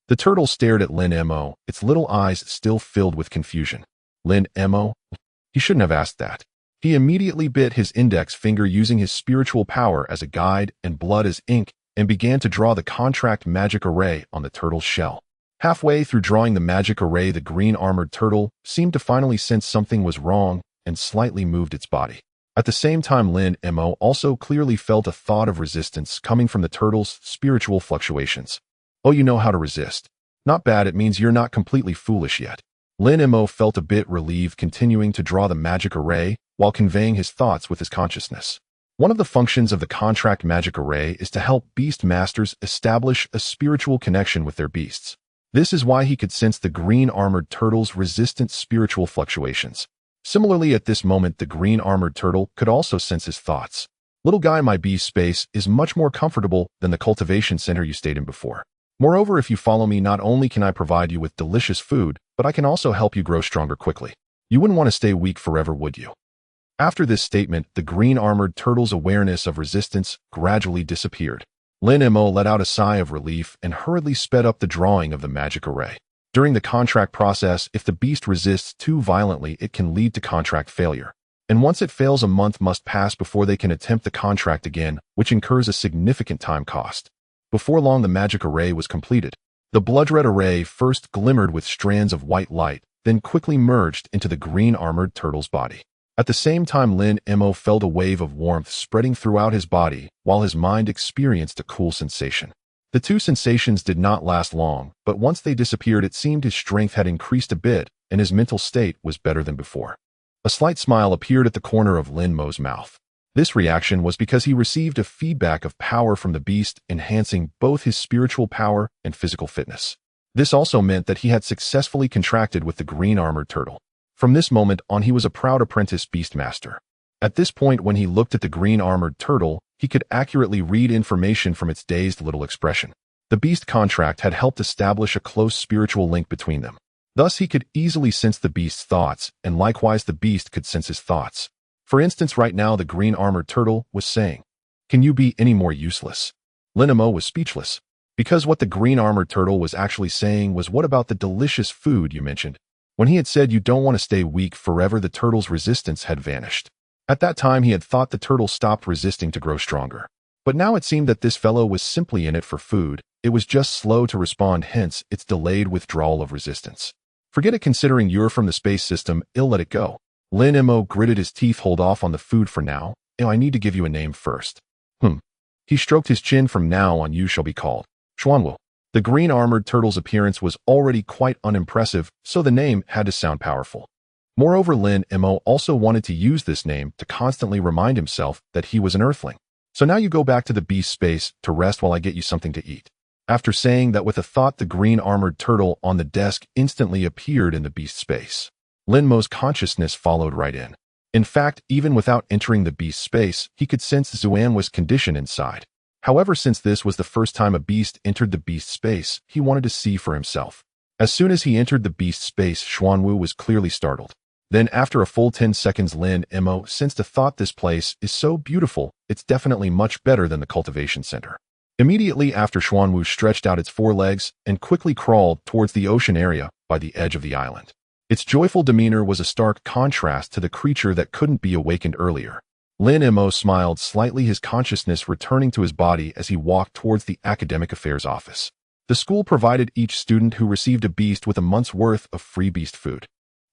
Speaker 1: The turtle stared at Lin Mo, its little eyes still filled with confusion. Lin Mo? He shouldn't have asked that. He immediately bit his index finger, using his spiritual power as a guide and blood as ink, and began to draw the contract magic array on the turtle's shell. Halfway through drawing the magic array, the green armored turtle seemed to finally sense something was wrong and slightly moved its body. At the same time, Lin Mo also clearly felt a thought of resistance coming from the turtle's spiritual fluctuations. Oh, you know how to resist. Not bad, it means you're not completely foolish yet. Lin Mo felt a bit relieved, continuing to draw the magic array while conveying his thoughts with his consciousness. One of the functions of the contract magic array is to help beast masters establish a spiritual connection with their beasts. This is why he could sense the green armored turtle's resistant spiritual fluctuations. Similarly, at this moment, the green armored turtle could also sense his thoughts. Little guy, my beast space is much more comfortable than the cultivation center you stayed in before. Moreover, if you follow me, not only can I provide you with delicious food, but I can also help you grow stronger quickly. You wouldn't want to stay weak forever, would you? After this statement, the green-armored turtle's awareness of resistance gradually disappeared. Lin Mo let out a sigh of relief and hurriedly sped up the drawing of the magic array. During the contract process, if the beast resists too violently, it can lead to contract failure. And once it fails, a month must pass before they can attempt the contract again, which incurs a significant time cost. Before long, the magic array was completed. The blood-red array first glimmered with strands of white light, then quickly merged into the green-armored turtle's body. At the same time, Lin Mo felt a wave of warmth spreading throughout his body, while his mind experienced a cool sensation. The two sensations did not last long, but once they disappeared, it seemed his strength had increased a bit, and his mental state was better than before. A slight smile appeared at the corner of Lin Mo's mouth. This reaction was because he received a feedback of power from the beast, enhancing both his spiritual power and physical fitness. This also meant that he had successfully contracted with the green-armored turtle. From this moment on, he was a proud apprentice beastmaster. At this point, when he looked at the green-armored turtle, he could accurately read information from its dazed little expression. The beast contract had helped establish a close spiritual link between them. Thus, he could easily sense the beast's thoughts, and likewise the beast could sense his thoughts. For instance, right now the green-armored turtle was saying, "Can you be any more useless?" Lin Mo was speechless, because what the green-armored turtle was actually saying was, "What about the delicious food you mentioned?" When he had said, "You don't want to stay weak forever," the turtle's resistance had vanished. At that time, he had thought the turtle stopped resisting to grow stronger. But now it seemed that this fellow was simply in it for food. It was just slow to respond, hence its delayed withdrawal of resistance. "Forget it, considering you're from the space system, I'll let it go." Lin Mo gritted his teeth. "Hold off on the food for now. I need to give you a name first." He stroked his chin. "From now on, you shall be called Xuanwu." The green-armored turtle's appearance was already quite unimpressive, so the name had to sound powerful. Moreover, Lin Mo also wanted to use this name to constantly remind himself that he was an earthling. "So now you go back to the beast space to rest while I get you something to eat." After saying that with a thought, the green-armored turtle on the desk instantly appeared in the beast space. Lin Mo's consciousness followed right in. In fact, even without entering the beast space, he could sense Xuanwu's condition inside. However, since this was the first time a beast entered the beast space, he wanted to see for himself. As soon as he entered the beast space, Xuanwu was clearly startled. Then, after a full 10 seconds, Lin Mo sensed a thought: "This place is so beautiful, it's definitely much better than the cultivation center." Immediately after, Xuanwu stretched out its forelegs and quickly crawled towards the ocean area by the edge of the island. Its joyful demeanor was a stark contrast to the creature that couldn't be awakened earlier. Lin Mo smiled slightly, his consciousness returning to his body as he walked towards the academic affairs office. The school provided each student who received a beast with a month's worth of free beast food.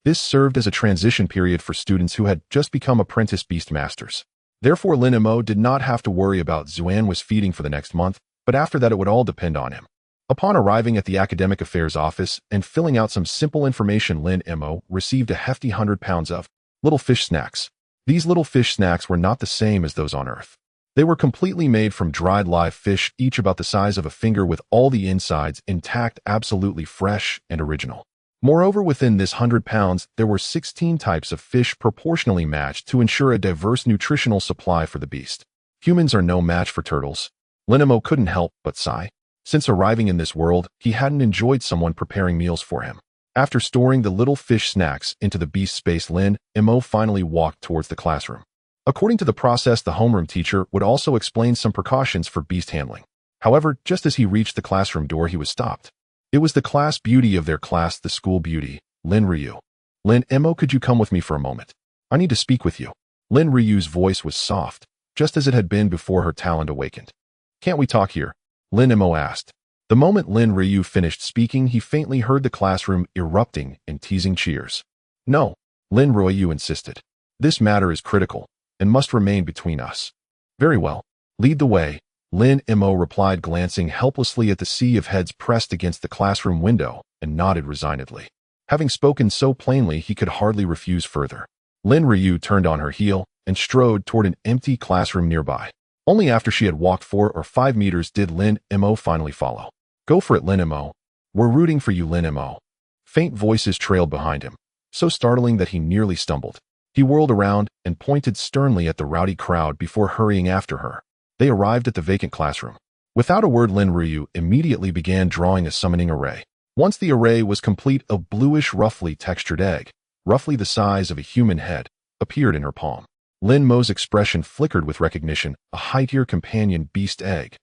Speaker 1: This served as a transition period for students who had just become apprentice beastmasters. Therefore, Lin Mo did not have to worry about Xuanwu's feeding for the next month, but after that it would all depend on him. Upon arriving at the academic affairs office and filling out some simple information, Lin Mo received a hefty 100 pounds of little fish snacks. These little fish snacks were not the same as those on Earth. They were completely made from dried live fish, each about the size of a finger, with all the insides intact, absolutely fresh and original. Moreover, within this 100 pounds, there were 16 types of fish proportionally matched to ensure a diverse nutritional supply for the beast. Humans are no match for turtles. Lin Mo couldn't help but sigh. Since arriving in this world, he hadn't enjoyed someone preparing meals for him. After storing the little fish snacks into the beast space, Lin Mo finally walked towards the classroom. According to the process, the homeroom teacher would also explain some precautions for beast handling. However, just as he reached the classroom door, he was stopped. It was the class beauty of their class, the school beauty, Lin Ryu. "Lin Mo, could you come with me for a moment? I need to speak with you." Lin Ryu's voice was soft, just as it had been before her talent awakened. "Can't we talk here?" Lin Mo asked. The moment Lin Ryu finished speaking, he faintly heard the classroom erupting in teasing cheers. "No," Lin Ryu insisted. "This matter is critical and must remain between us." "Very well. Lead the way," Lin Mo replied, glancing helplessly at the sea of heads pressed against the classroom window, and nodded resignedly. Having spoken so plainly, he could hardly refuse further. Lin Ryu turned on her heel and strode toward an empty classroom nearby. Only after she had walked 4 or 5 meters did Lin Mo finally follow. "Go for it, Lin Mo. We're rooting for you, Lin Mo." Faint voices trailed behind him, so startling that he nearly stumbled. He whirled around and pointed sternly at the rowdy crowd before hurrying after her. They arrived at the vacant classroom. Without a word, Lin Ryu immediately began drawing a summoning array. Once the array was complete, a bluish, roughly textured egg, roughly the size of a human head, appeared in her palm. Lin Mo's expression flickered with recognition. A high-tier companion beast egg.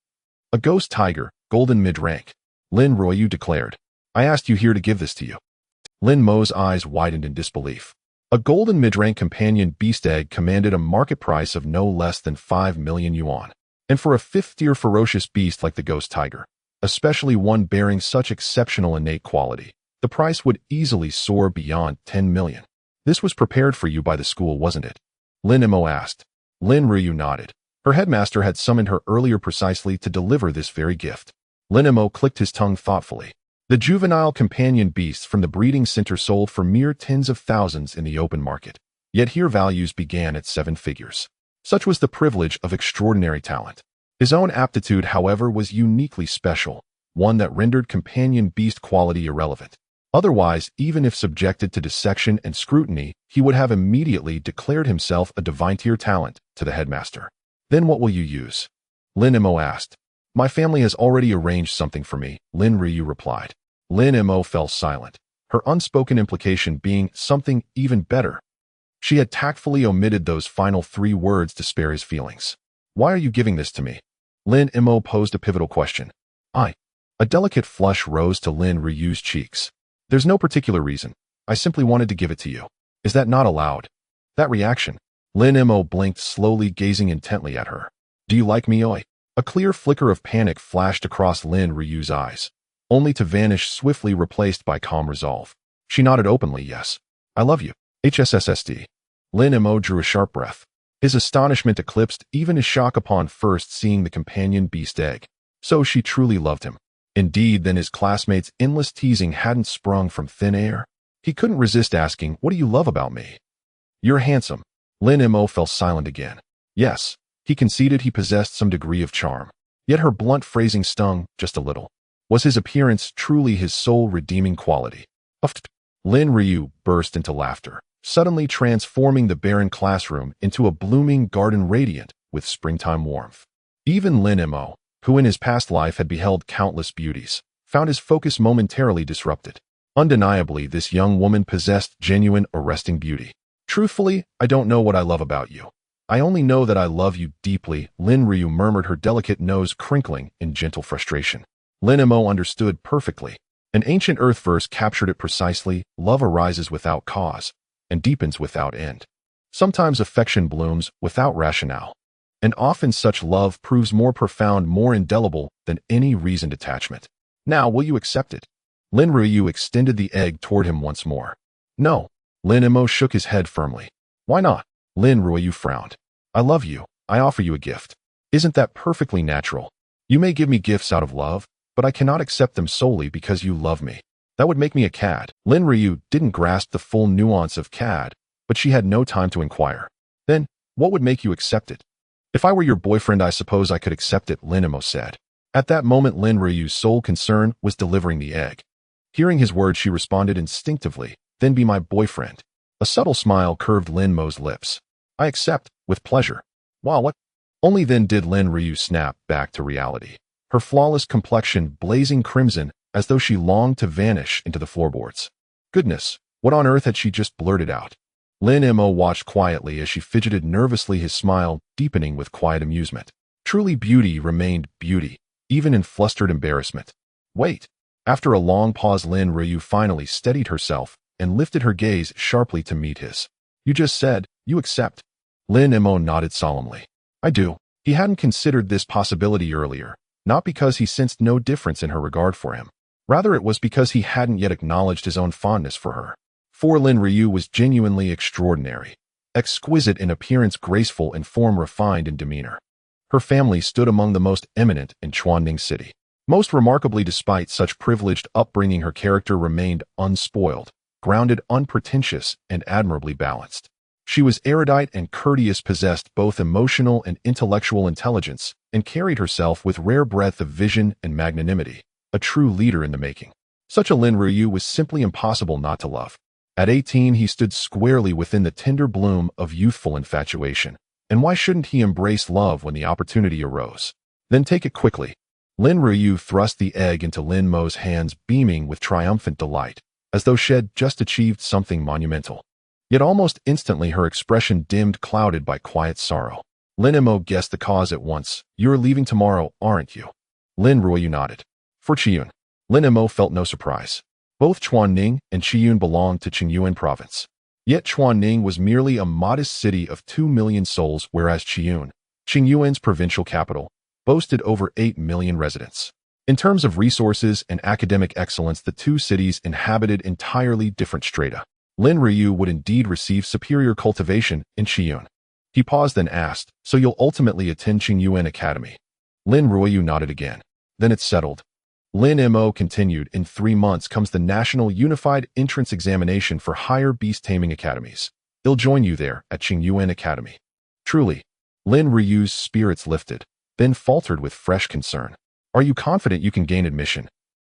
Speaker 1: A ghost tiger, golden mid-rank. Lin Ryu declared. I asked you here to give this to you. Lin Mo's eyes widened in disbelief. A golden mid-rank companion beast egg commanded a market price of no less than 5 million yuan. And for a fifth-tier ferocious beast like the ghost tiger, especially one bearing such exceptional innate quality, the price would easily soar beyond 10 million. This was prepared for you by the school, wasn't it? Lin Mo asked. Lin Ryu nodded. Her headmaster had summoned her earlier precisely to deliver this very gift. Lin Mo clicked his tongue thoughtfully. The juvenile companion beasts from the breeding center sold for mere tens of thousands in the open market. Yet here values began at 7 figures. Such was the privilege of extraordinary talent. His own aptitude, however, was uniquely special, one that rendered companion beast quality irrelevant. Otherwise, even if subjected to dissection and scrutiny, he would have immediately declared himself a divine-tier talent to the headmaster. Then what will you use? Lin Mo asked. My family has already arranged something for me, Lin Ryu replied. Lin Mo fell silent, her unspoken implication being something even better. She had tactfully omitted those final 3 words to spare his feelings. Why are you giving this to me? Lin Mo posed a pivotal question. A delicate flush rose to Lin Ryu's cheeks. There's no particular reason. I simply wanted to give it to you. Is that not allowed? That reaction. Lin Mo blinked slowly, gazing intently at her. Do you like me, oi? A clear flicker of panic flashed across Lin Ryu's eyes, only to vanish swiftly, replaced by calm resolve. She nodded openly, yes. I love you. HSSSD. Lin Mo drew a sharp breath. His astonishment eclipsed even his shock upon first seeing the companion beast egg. So she truly loved him. Indeed, then his classmates' endless teasing hadn't sprung from thin air. He couldn't resist asking, what do you love about me? You're handsome. Lin Mo fell silent again. Yes, he conceded he possessed some degree of charm. Yet her blunt phrasing stung just a little. Was his appearance truly his sole redeeming quality? Lin Ryu burst into laughter, suddenly transforming the barren classroom into a blooming garden radiant with springtime warmth. Even Lin Mo, who in his past life had beheld countless beauties, found his focus momentarily disrupted. Undeniably, this young woman possessed genuine, arresting beauty. Truthfully, I don't know what I love about you. I only know that I love you deeply, Lin Ryu murmured, her delicate nose crinkling in gentle frustration. Lin Mo understood perfectly. An ancient earth verse captured it precisely. Love arises without cause and deepens without end. Sometimes affection blooms without rationale. And often such love proves more profound, more indelible than any reasoned attachment. Now, will you accept it? Lin Ryu extended the egg toward him once more. No. Lin Mo shook his head firmly. Why not? Lin Ryu frowned. I love you. I offer you a gift. Isn't that perfectly natural? You may give me gifts out of love, but I cannot accept them solely because you love me. That would make me a cad. Lin Ryu didn't grasp the full nuance of cad, but she had no time to inquire. Then, what would make you accept it? If I were your boyfriend, I suppose I could accept it, Lin Mo said. At that moment, Lin Ryu's sole concern was delivering the egg. Hearing his words, she responded instinctively, then be my boyfriend. A subtle smile curved Lin Mo's lips. I accept, with pleasure. Wow, what? Only then did Lin Ryu snap back to reality, her flawless complexion blazing crimson as though she longed to vanish into the floorboards. Goodness, what on earth had she just blurted out? Lin Mo watched quietly as she fidgeted nervously, his smile deepening with quiet amusement. Truly, beauty remained beauty, even in flustered embarrassment. Wait. After a long pause, Lin Ryu finally steadied herself and lifted her gaze sharply to meet his. You just said, you accept. Lin Mo nodded solemnly. I do. He hadn't considered this possibility earlier, not because he sensed no difference in her regard for him. Rather, it was because he hadn't yet acknowledged his own fondness for her. For Lin Ryu was genuinely extraordinary, exquisite in appearance, graceful in form, refined in demeanor. Her family stood among the most eminent in Chuanning City. Most remarkably, despite such privileged upbringing, her character remained unspoiled, grounded, unpretentious, and admirably balanced. She was erudite and courteous, possessed both emotional and intellectual intelligence, and carried herself with rare breadth of vision and magnanimity, a true leader in the making. Such a Lin Ryu was simply impossible not to love. At 18, he stood squarely within the tender bloom of youthful infatuation. And why shouldn't he embrace love when the opportunity arose? Then take it quickly. Lin Ruyu thrust the egg into Lin Mo's hands, beaming with triumphant delight, as though she had just achieved something monumental. Yet almost instantly her expression dimmed, clouded by quiet sorrow. Lin Mo guessed the cause at once. "You're leaving tomorrow, aren't you?" Lin Ruyu nodded. For Qiyun, Lin Mo felt no surprise. Both Chuanning and Qiyun belonged to Qingyuan province. Yet Chuanning was merely a modest city of 2 million souls, whereas Qiyun, Qingyuan's provincial capital, boasted over 8 million residents. In terms of resources and academic excellence, the two cities inhabited entirely different strata. Lin Ruyu would indeed receive superior cultivation in Qiyun. He paused, then asked, "So you'll ultimately attend Qingyuan Academy?" Lin Ruyu nodded again. "Then it's settled." Lin Mo continued, "In 3 months comes the National Unified Entrance Examination for higher beast taming academies. They'll join you there at Qingyuan Academy." Truly, Lin Ruyu's spirits lifted, then faltered with fresh concern. "Are you confident you can gain admission?"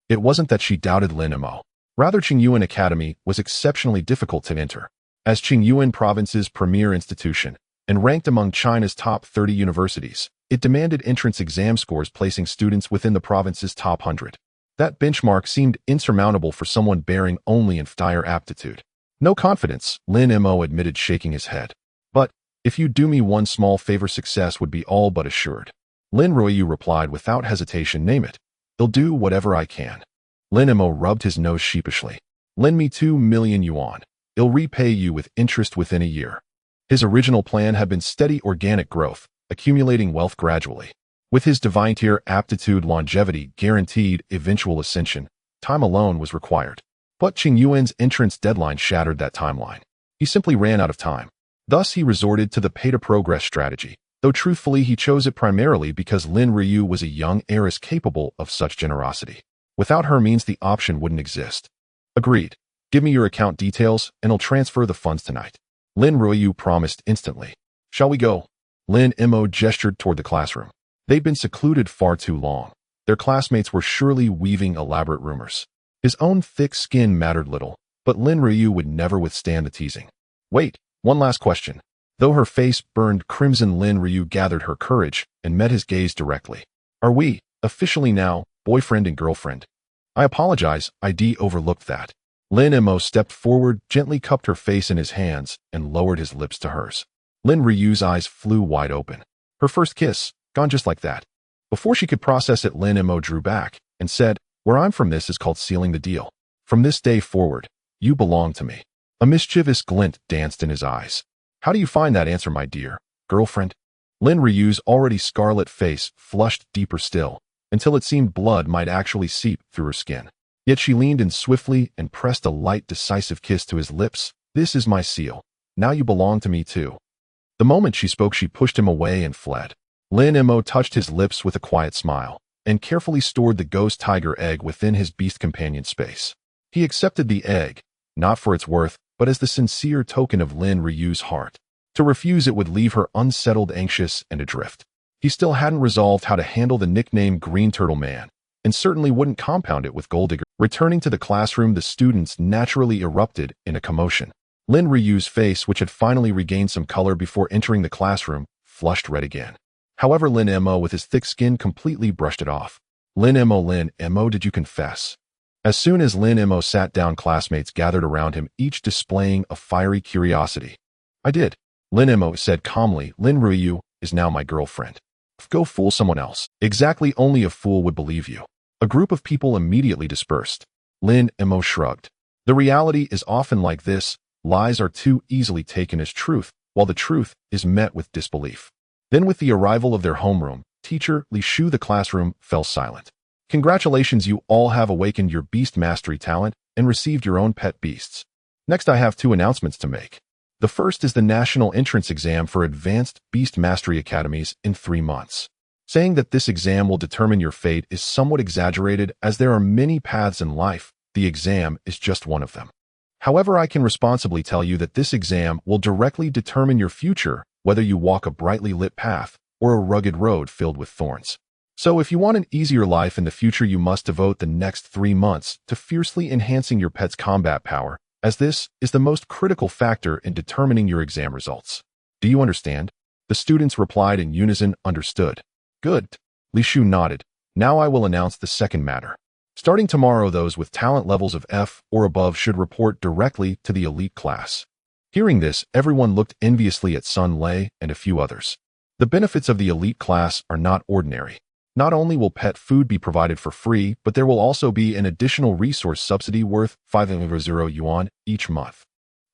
Speaker 1: It wasn't that she doubted Lin Mo. Rather, Qingyuan Academy was exceptionally difficult to enter. As Qingyuan province's premier institution, and ranked among China's top 30 universities, it demanded entrance exam scores placing students within the province's top 100. That benchmark seemed insurmountable for someone bearing only entire aptitude. "No confidence," Lin Mo admitted, shaking his head. "But if you do me one small favor, success would be all but assured." Lin Ruyu replied without hesitation, "Name it. I'll do whatever I can." Lin Mo rubbed his nose sheepishly. "Lend me 2 million yuan. I'll repay you with interest within a year." His original plan had been steady organic growth, accumulating wealth gradually. With his divine tier aptitude, longevity guaranteed eventual ascension. Time alone was required. But Qingyuan's entrance deadline shattered that timeline. He simply ran out of time. Thus, he resorted to the pay-to-progress strategy, though truthfully he chose it primarily because Lin Ruyu was a young heiress capable of such generosity. Without her means, the option wouldn't exist. "Agreed. Give me your account details, and I'll transfer the funds tonight." Lin Ruyu promised instantly. "Shall we go?" Lin Mo gestured toward the classroom. They'd been secluded far too long. Their classmates were surely weaving elaborate rumors. His own thick skin mattered little, but Lin Ruyu would never withstand the teasing. "Wait, one last question." Though her face burned crimson, Lin Ruyu gathered her courage and met his gaze directly. "Are we, officially now, boyfriend and girlfriend?" "I apologize, I overlooked that." Lin Mo stepped forward, gently cupped her face in his hands, and lowered his lips to hers. Lin Ruyu's eyes flew wide open. Her first kiss, gone just like that. Before she could process it, Lin Mo drew back and said, "Where I'm from, this is called sealing the deal. From this day forward, you belong to me." A mischievous glint danced in his eyes. "How do you find that answer, my dear girlfriend?" Lin Ruyu's already scarlet face flushed deeper still, until it seemed blood might actually seep through her skin. Yet she leaned in swiftly and pressed a light, decisive kiss to his lips. "This is my seal. Now you belong to me too." The moment she spoke, she pushed him away and fled. Lin Mo touched his lips with a quiet smile, and carefully stored the ghost tiger egg within his beast companion space. He accepted the egg, not for its worth, but as the sincere token of Lin Ruyu's heart. To refuse it would leave her unsettled, anxious, and adrift. He still hadn't resolved how to handle the nickname Green Turtle Man, and certainly wouldn't compound it with Gold Digger. Returning to the classroom, the students naturally erupted in a commotion. Lin Ruyu's face, which had finally regained some color before entering the classroom, flushed red again. However, Lin Mo, with his thick skin, completely brushed it off. Lin Mo, did you confess?" As soon as Lin Mo sat down, classmates gathered around him, each displaying a fiery curiosity. "I did," Lin Mo said calmly. "Lin Ruyu is now my girlfriend." "Go fool someone else." "Exactly, only a fool would believe you." A group of people immediately dispersed. Lin Mo shrugged. "The reality is often like this. Lies are too easily taken as truth, while the truth is met with disbelief." Then, with the arrival of their homeroom, teacher Li Shu, the classroom fell silent. "Congratulations, you all have awakened your beast mastery talent and received your own pet beasts. Next, I have 2 announcements to make. The first is the national entrance exam for advanced beast mastery academies in 3 months. Saying that this exam will determine your fate is somewhat exaggerated, as there are many paths in life. The exam is just one of them. However, I can responsibly tell you that this exam will directly determine your future, whether you walk a brightly lit path or a rugged road filled with thorns. So if you want an easier life in the future, you must devote the next 3 months to fiercely enhancing your pet's combat power, as this is the most critical factor in determining your exam results. Do you understand?" The students replied in unison, "Understood." "Good." Li Shu nodded. Now I will announce the second matter. Starting tomorrow, those with talent levels of F or above should report directly to the elite class. Hearing this, everyone looked enviously at Sun Lei and a few others. The benefits of the elite class are not ordinary. Not only will pet food be provided for free, but there will also be an additional resource subsidy worth 500 yuan each month.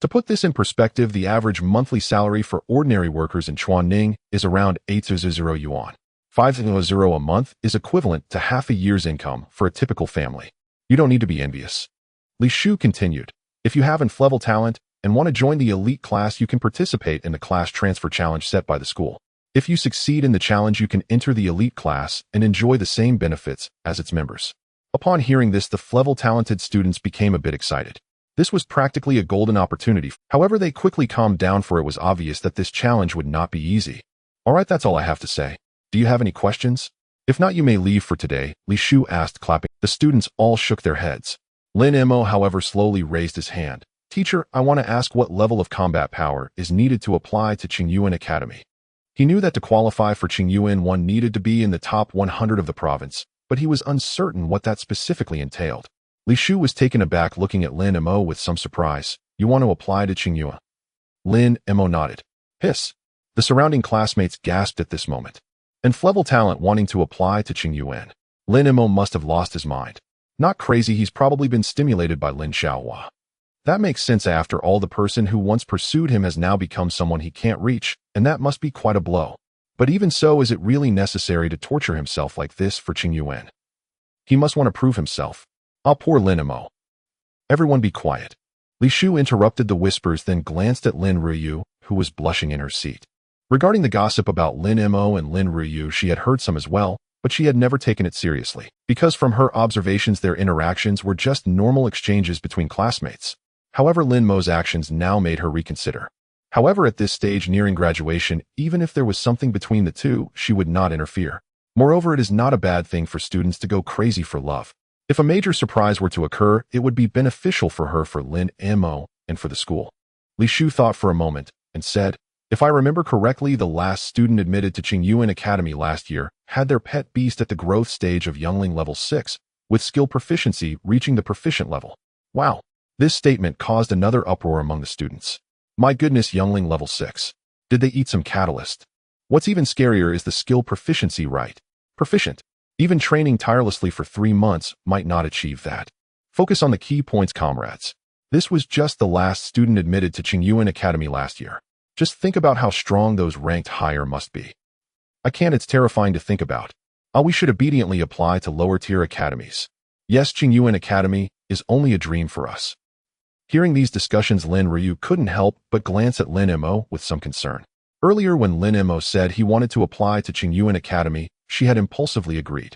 Speaker 1: To put this in perspective, the average monthly salary for ordinary workers in Chuanning is around 800 yuan. 500 a month is equivalent to half a year's income for a typical family. You don't need to be envious. Li Shu continued. If you have F-level talent and want to join the elite class, you can participate in the class transfer challenge set by the school. If you succeed in the challenge, you can enter the elite class and enjoy the same benefits as its members. Upon hearing this, the F-level talented students became a bit excited. This was practically a golden opportunity. However, they quickly calmed down, for it was obvious that this challenge would not be easy. Alright, that's all I have to say. Do you have any questions? If not, you may leave for today, Li Shu asked, clapping. The students all shook their heads. Lin Mo, however, slowly raised his hand. Teacher, I want to ask what level of combat power is needed to apply to Qingyuan Academy. He knew that to qualify for Qingyuan, one needed to be in the top 100 of the province, but he was uncertain what that specifically entailed. Li Shu was taken aback, looking at Lin Mo with some surprise. You want to apply to Qingyuan? Lin Mo nodded. Hiss. The surrounding classmates gasped at this moment. And F-level talent wanting to apply to Qingyuan. Lin Mo must have lost his mind. Not crazy, he's probably been stimulated by Lin Xiaohua. That makes sense. After all, the person who once pursued him has now become someone he can't reach, and that must be quite a blow. But even so, is it really necessary to torture himself like this for Qingyuan? He must want to prove himself. Ah, poor Lin Mo. Everyone be quiet. Li Shu interrupted the whispers, then glanced at Lin Ruyu, who was blushing in her seat. Regarding the gossip about Lin Mo and Lin Ruyu, she had heard some as well, but she had never taken it seriously, because from her observations their interactions were just normal exchanges between classmates. However, Lin Mo's actions now made her reconsider. However, at this stage nearing graduation, even if there was something between the two, she would not interfere. Moreover, it is not a bad thing for students to go crazy for love. If a major surprise were to occur, it would be beneficial for her, for Lin Mo, and for the school. Li Shu thought for a moment and said, if I remember correctly, the last student admitted to Qingyuan Academy last year had their pet beast at the growth stage of youngling level 6, with skill proficiency reaching the proficient level. Wow. This statement caused another uproar among the students. My goodness, youngling level 6. Did they eat some catalyst? What's even scarier is the skill proficiency, right? Proficient. Even training tirelessly for 3 months might not achieve that. Focus on the key points, comrades. This was just the last student admitted to Qingyuan Academy last year. Just think about how strong those ranked higher must be. I can't, it's terrifying to think about. We should obediently apply to lower tier academies. Yes, Qingyuan Academy is only a dream for us. Hearing these discussions, Lin Ryu couldn't help but glance at Lin Mo with some concern. Earlier, when Lin Mo said he wanted to apply to Qingyuan Academy, she had impulsively agreed.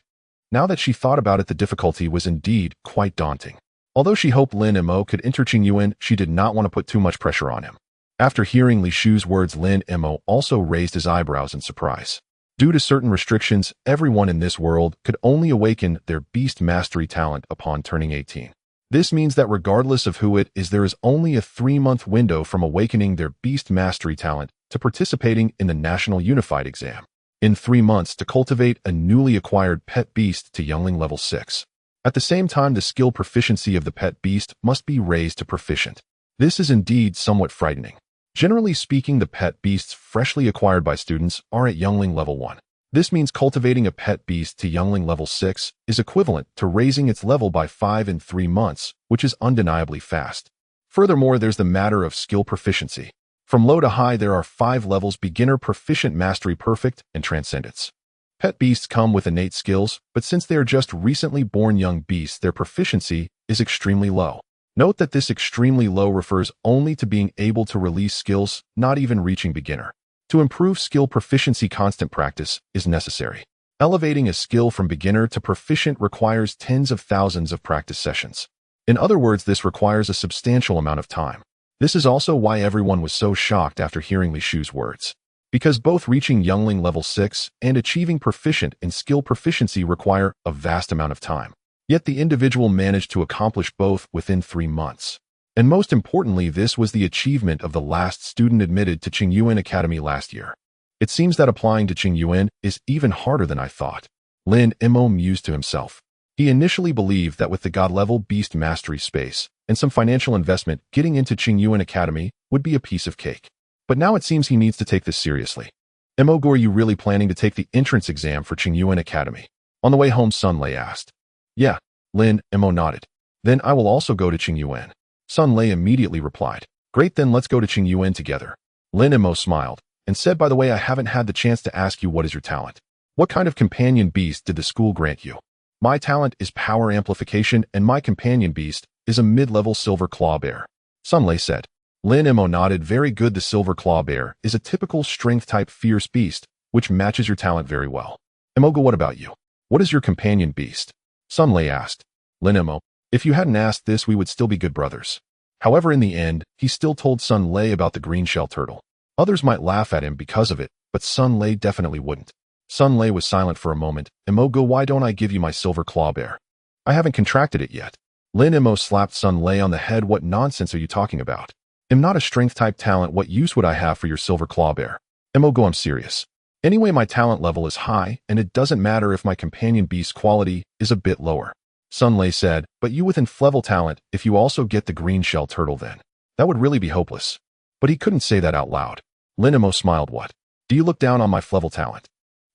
Speaker 1: Now that she thought about it, the difficulty was indeed quite daunting. Although she hoped Lin Mo could enter Qingyuan, she did not want to put too much pressure on him. After hearing Li Shu's words, Lin Mo also raised his eyebrows in surprise. Due to certain restrictions, everyone in this world could only awaken their beast mastery talent upon turning 18. This means that regardless of who it is, there is only a 3-month window from awakening their beast mastery talent to participating in the National Unified Exam. In 3 months to cultivate a newly acquired pet beast to youngling level 6. At the same time, the skill proficiency of the pet beast must be raised to proficient. This is indeed somewhat frightening. Generally speaking, the pet beasts freshly acquired by students are at youngling level 1. This means cultivating a pet beast to youngling level 6 is equivalent to raising its level by 5 in 3 months, which is undeniably fast. Furthermore, there's the matter of skill proficiency. From low to high, there are 5 levels: beginner, proficient, mastery, perfect, and transcendence. Pet beasts come with innate skills, but since they are just recently born young beasts, their proficiency is extremely low. Note that this extremely low refers only to being able to release skills, not even reaching beginner. To improve skill proficiency, constant practice is necessary. Elevating a skill from beginner to proficient requires tens of thousands of practice sessions. In other words, this requires a substantial amount of time. This is also why everyone was so shocked after hearing Li Shu's words. Because both reaching youngling level 6 and achieving proficient in skill proficiency require a vast amount of time. Yet the individual managed to accomplish both within 3 months. And most importantly, this was the achievement of the last student admitted to Qingyuan Academy last year. It seems that applying to Qingyuan is even harder than I thought. Lin Mo mused to himself. He initially believed that with the God-level Beast Mastery space and some financial investment, getting into Qingyuan Academy would be a piece of cake. But now it seems he needs to take this seriously. Mo, are you really planning to take the entrance exam for Qingyuan Academy? On the way home, Sun Lei asked. Yeah, Lin Mo nodded. Then I will also go to Qingyuan. Sun Lei immediately replied. Great, then let's go to Qingyuan together. Lin Mo smiled and said, by the way, I haven't had the chance to ask you what is your talent. What kind of companion beast did the school grant you? My talent is power amplification and my companion beast is a mid-level silver claw bear. Sun Lei said. Lin Mo nodded. Very good. The silver claw bear is a typical strength-type fierce beast, which matches your talent very well. Mo, what about you? What is your companion beast? Sun Lei asked. Lin Mo, if you hadn't asked this, we would still be good brothers. However, in the end, he still told Sun Lei about the green shell turtle. Others might laugh at him because of it, but Sun Lei definitely wouldn't. Sun Lei was silent for a moment. Mo, why don't I give you my silver claw bear? I haven't contracted it yet. Lin Mo slapped Sun Lei on the head. What nonsense are you talking about? I'm not a strength-type talent. What use would I have for your silver claw bear? Mo, I'm serious. Anyway, my talent level is high, and it doesn't matter if my companion beast quality is a bit lower. Sun Lei said, but you with inflevel talent, if you also get the green shell turtle then. That would really be hopeless. But he couldn't say that out loud. Lin Mo smiled. What? Do you look down on my flevel talent?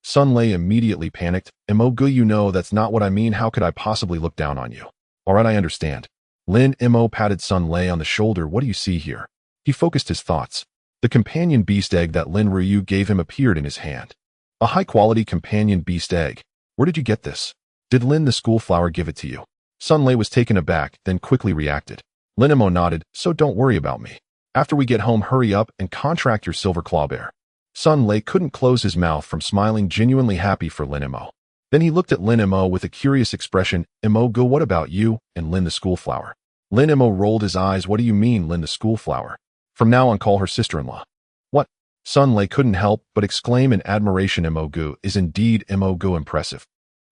Speaker 1: Sun Lei immediately panicked. Mo, you know that's not what I mean. How could I possibly look down on you? Alright, I understand. Lin Mo patted Sun Lei on the shoulder. What do you see here? He focused his thoughts. The companion beast egg that Lin Ryu gave him appeared in his hand. A high-quality companion beast egg. Where did you get this? Did Lin the school flower give it to you? Sun Lei was taken aback, then quickly reacted. Lin Mo nodded, so don't worry about me. After we get home, hurry up and contract your silver claw bear. Sun Lei couldn't close his mouth from smiling, genuinely happy for Lin Mo. Then he looked at Lin Mo with a curious expression. Mo, what about you and Lin the school flower? Lin Mo rolled his eyes. What do you mean, Lin the school flower? From now on, call her sister-in-law. What? Sun Lei couldn't help but exclaim in admiration. Mo is indeed impressive.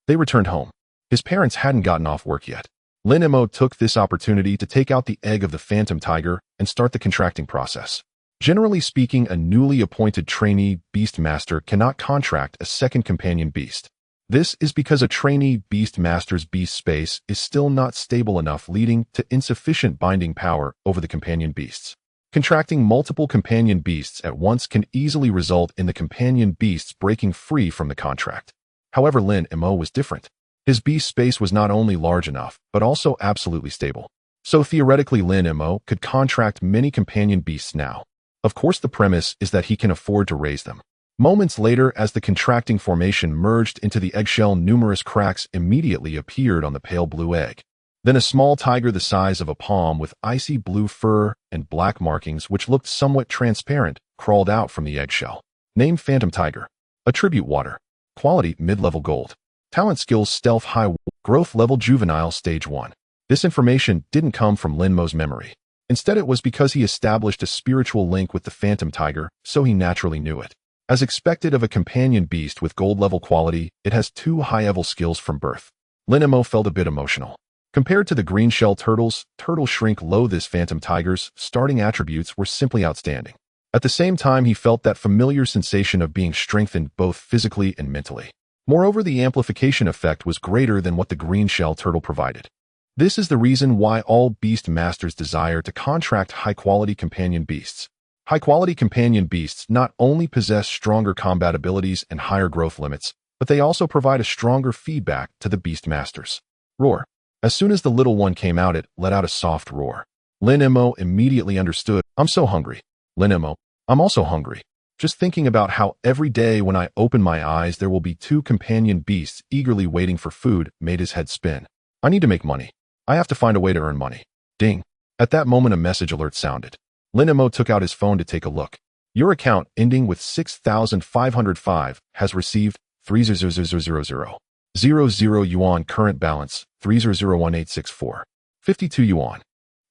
Speaker 1: They returned home. His parents hadn't gotten off work yet. Lin Mo took this opportunity to take out the egg of the phantom tiger and start the contracting process. Generally speaking, a newly appointed trainee beast master cannot contract a second companion beast. This is because a trainee beast master's beast space is still not stable enough, leading to insufficient binding power over the companion beasts. Contracting multiple companion beasts at once can easily result in the companion beasts breaking free from the contract. However, Lin Mo was different. His beast space was not only large enough, but also absolutely stable. So theoretically, Lin Mo could contract many companion beasts now. Of course, the premise is that he can afford to raise them. Moments later, as the contracting formation merged into the eggshell, numerous cracks immediately appeared on the pale blue egg. Then a small tiger the size of a palm with icy blue fur and black markings which looked somewhat transparent crawled out from the eggshell. Name Phantom Tiger. Attribute Water. Quality Mid-level Gold. Talent Skills Stealth High. Growth Level Juvenile Stage 1. This information didn't come from Lin Mo's memory. Instead, it was because he established a spiritual link with the Phantom Tiger, so he naturally knew it. As expected of a companion beast with gold-level quality, it has 2 high-level skills from birth. Lin Mo felt a bit emotional. Compared to the green shell turtles, turtle shrink low, this Phantom Tiger's starting attributes were simply outstanding. At the same time, he felt that familiar sensation of being strengthened both physically and mentally. Moreover, the amplification effect was greater than what the green shell turtle provided. This is the reason why all beast masters desire to contract high-quality companion beasts. High-quality companion beasts not only possess stronger combat abilities and higher growth limits, but they also provide a stronger feedback to the beast masters. Roar. As soon as the little one came out, it let out a soft roar. Lin Mo immediately understood. I'm so hungry. Lin Mo, I'm also hungry. Just thinking about how every day when I open my eyes there will be 2 companion beasts eagerly waiting for food made his head spin. I need to make money. I have to find a way to earn money. Ding. At that moment, a message alert sounded. Lin Mo took out his phone to take a look. Your account ending with 6,505 has received 300,000 yuan. Current balance 3001864. 52 yuan.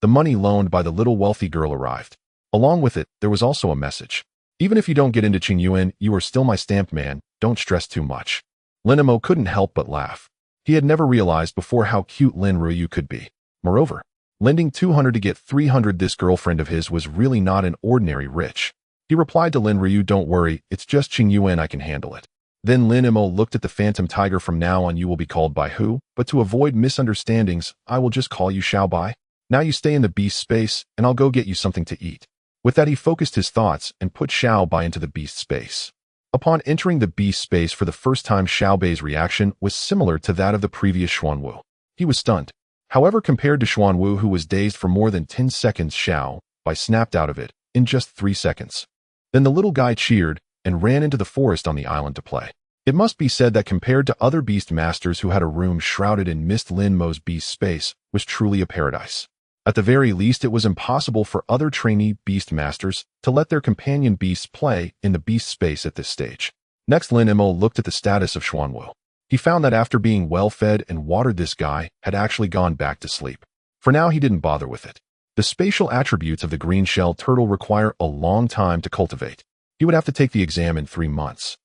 Speaker 1: The money loaned by the little wealthy girl arrived. Along with it, there was also a message. Even if you don't get into Qingyuan, you are still my stamped man. Don't stress too much. Lin Mo couldn't help but laugh. He had never realized before how cute Lin Ryu could be. Moreover, lending 200 to get 300, this girlfriend of his was really not an ordinary rich. He replied to Lin Ryu, don't worry, it's just Qingyuan, I can handle it. Then Lin Mo looked at the phantom tiger. From now on you will be called by who, but to avoid misunderstandings, I will just call you Xiao Bai. Now you stay in the beast space, and I'll go get you something to eat. With that he focused his thoughts and put Xiao Bai into the beast space. Upon entering the beast space for the first time, Xiao Bai's reaction was similar to that of the previous Xuanwu. He was stunned. However, compared to Xuanwu, who was dazed for more than 10 seconds, Xiao Bai snapped out of it in just 3 seconds. Then the little guy cheered and ran into the forest on the island to play. It must be said that compared to other beast masters who had a room shrouded in mist, Lin Mo's beast space was truly a paradise. At the very least, it was impossible for other trainee beast masters to let their companion beasts play in the beast space at this stage. Next, Lin Mo looked at the status of Xuanwu. He found that after being well fed and watered, this guy had actually gone back to sleep. For now, he didn't bother with it. The spatial attributes of the green shell turtle require a long time to cultivate. He would have to take the exam in 3 months.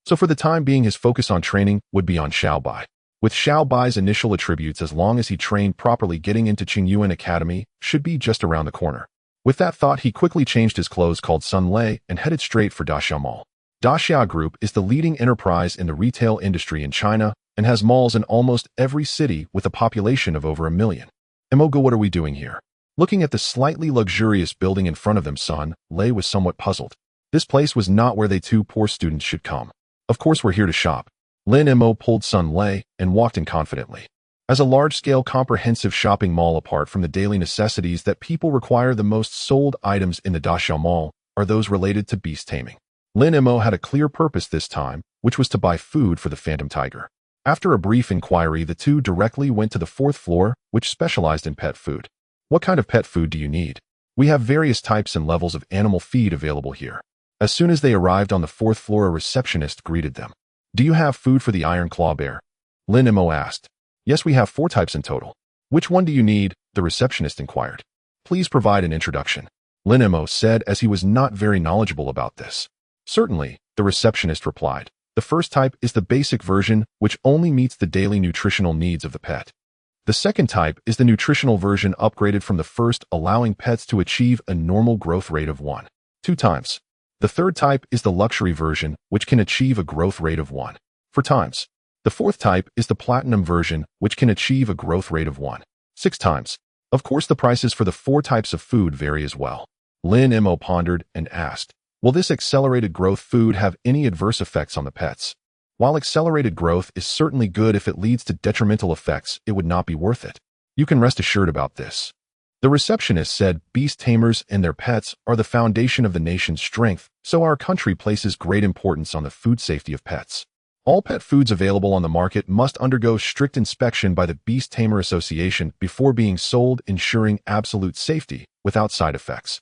Speaker 1: So for the time being, his focus on training would be on Xiao Bai. With Xiao Bai's initial attributes, as long as he trained properly, getting into Qingyuan Academy should be just around the corner. With that thought, he quickly changed his clothes, called Sun Lei, and headed straight for Daxia Mall. Daxia Group is the leading enterprise in the retail industry in China and has malls in almost every city with a population of over 1 million. Emoga, what are we doing here? Looking at the slightly luxurious building in front of them, Sun Lei was somewhat puzzled. This place was not where they two poor students should come. Of course we're here to shop. Lin Mo pulled Sun Lei and walked in confidently. As a large-scale comprehensive shopping mall, apart from the daily necessities that people require, the most sold items in the Daxia Mall are those related to beast taming. Lin Mo had a clear purpose this time, which was to buy food for the phantom tiger. After a brief inquiry, the two directly went to the 4th floor, which specialized in pet food. What kind of pet food do you need? We have various types and levels of animal feed available here. As soon as they arrived on the 4th floor, a receptionist greeted them. Do you have food for the iron claw bear? Lin Mo asked. Yes, we have 4 types in total. Which one do you need? The receptionist inquired. Please provide an introduction. Lin Mo said, as he was not very knowledgeable about this. Certainly, the receptionist replied. The first type is the basic version, which only meets the daily nutritional needs of the pet. The second type is the nutritional version, upgraded from the first, allowing pets to achieve a normal growth rate of 1.2 times. The third type is the luxury version, which can achieve a growth rate of 1.4 times. The fourth type is the platinum version, which can achieve a growth rate of 1.6 times. Of course, the prices for the 4 types of food vary as well. Lin Mo pondered and asked, will this accelerated growth food have any adverse effects on the pets? While accelerated growth is certainly good, if it leads to detrimental effects, it would not be worth it. You can rest assured about this. The receptionist said, beast tamers and their pets are the foundation of the nation's strength, so our country places great importance on the food safety of pets. All pet foods available on the market must undergo strict inspection by the Beast Tamer Association before being sold, ensuring absolute safety without side effects.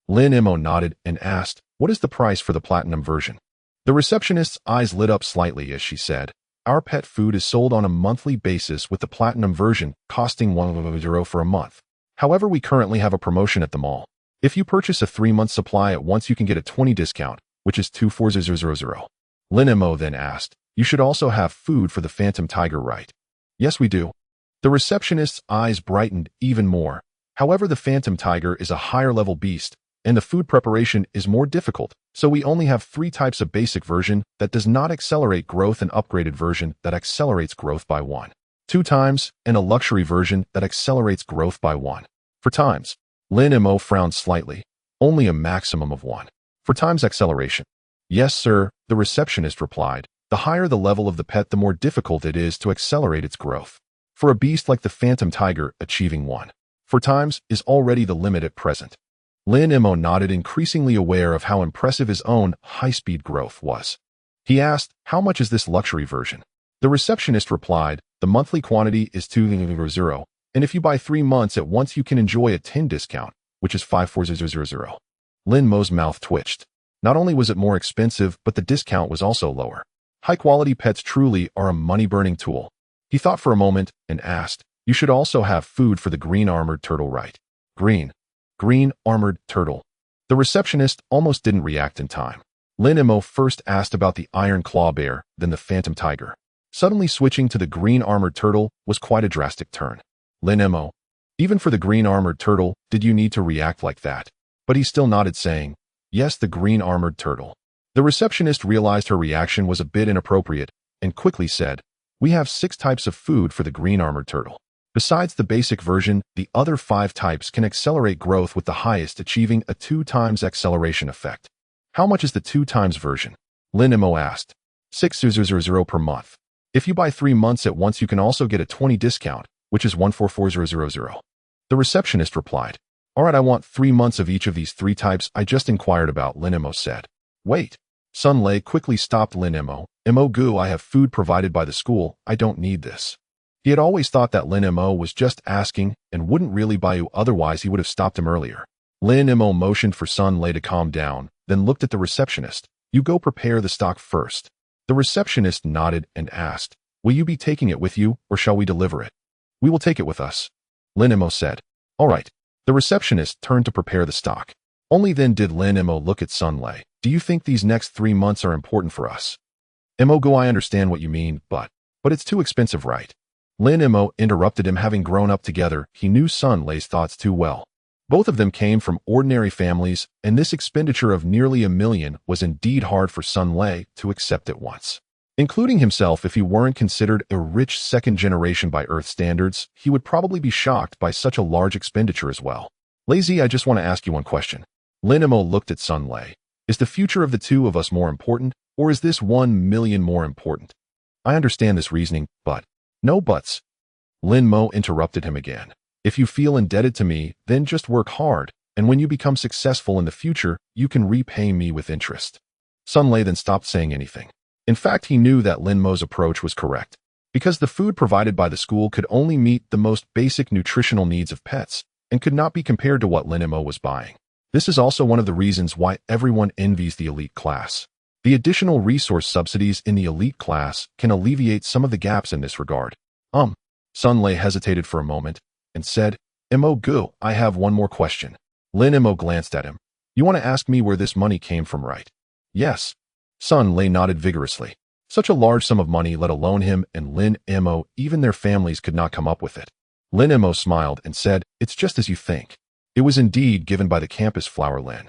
Speaker 1: Lin Mo nodded and asked, what is the price for the platinum version? The receptionist's eyes lit up slightly as she said, our pet food is sold on a monthly basis, with the platinum version costing €1 for a month. However, we currently have a promotion at the mall. If you purchase a 3-month supply at once, you can get a 20% discount, which is 24000. Lin Mo then asked, you should also have food for the phantom tiger, right? Yes, we do. The receptionist's eyes brightened even more. However, the phantom tiger is a higher level beast, and the food preparation is more difficult, so we only have 3 types: of basic version that does not accelerate growth, an upgraded version that accelerates growth by 1.2 times, and a luxury version that accelerates growth by 1.4 times. Lin Mo frowned slightly. Only a maximum of 1.4 times acceleration. Yes, sir, the receptionist replied. The higher the level of the pet, the more difficult it is to accelerate its growth. For a beast like the phantom tiger, achieving 1.4 times is already the limit at present. Lin Mo nodded, increasingly aware of how impressive his own high-speed growth was. He asked, how much is this luxury version? The receptionist replied, the monthly quantity is 200, and if you buy 3 months at once, you can enjoy a 10% discount, which is 54000. Lin Mo's mouth twitched. Not only was it more expensive, but the discount was also lower. High-quality pets truly are a money-burning tool. He thought for a moment and asked, you should also have food for the green armored turtle, right? Green armored turtle. The receptionist almost didn't react in time. Lin Mo first asked about the iron claw bear, then the phantom tiger. Suddenly switching to the green armored turtle was quite a drastic turn. Lin Mo, even for the green armored turtle, did you need to react like that? But he still nodded, saying, yes, the green armored turtle. The receptionist realized her reaction was a bit inappropriate and quickly said, "We have 6 types of food for the green armored turtle. Besides the basic version, the other 5 types can accelerate growth with the highest achieving a 2 times acceleration effect." "How much is the 2 times version?" Lin Mo asked. $6,000 per month. If you buy 3 months at once, you can also get a 20 discount, which is $144,000. The receptionist replied. "All right, I want 3 months of each of these 3 types I just inquired about," Lin Mo said. "Wait." Sun Lei quickly stopped Lin Mo. "Mo, I have food provided by the school. I don't need this." He had always thought that Lin Mo was just asking and wouldn't really buy you, otherwise he would have stopped him earlier. Lin Mo motioned for Sun Lei to calm down, then looked at the receptionist. "You go prepare the stock first." The receptionist nodded and asked, "Will you be taking it with you, or shall we deliver it?" "We will take it with us," Lin Mo said. "All right." The receptionist turned to prepare the stock. Only then did Lin Mo look at Sun Lei. "Do you think these next 3 months are important for us?" "Mo, I understand what you mean, but it's too expensive, right?" Lin Mo interrupted him. Having grown up together, he knew Sun Lei's thoughts too well. Both of them came from ordinary families, and this expenditure of nearly $1 million was indeed hard for Sun Lei to accept at once. Including himself, if he weren't considered a rich second generation by Earth standards, he would probably be shocked by such a large expenditure as well. "Lazy, I just want to ask you one question." Lin Mo looked at Sun Lei. "Is the future of the 2 of us more important, or is this 1 million more important?" "I understand this reasoning, but..." "No buts." Lin Mo interrupted him again. "If you feel indebted to me, then just work hard, and when you become successful in the future, you can repay me with interest." Sun Lei then stopped saying anything. In fact, he knew that Lin Mo's approach was correct, because the food provided by the school could only meet the most basic nutritional needs of pets, and could not be compared to what Lin Mo was buying. This is also one of the reasons why everyone envies the elite class. The additional resource subsidies in the elite class can alleviate some of the gaps in this regard. Sun Lei hesitated for a moment, and said, "Mo, I have one more question." Lin Mo glanced at him. "You want to ask me where this money came from, right?" "Yes." Sun Lei nodded vigorously. Such a large sum of money, let alone him and Lin Mo, even their families could not come up with it. Lin Mo smiled and said, "It's just as you think. It was indeed given by the campus flower Lin."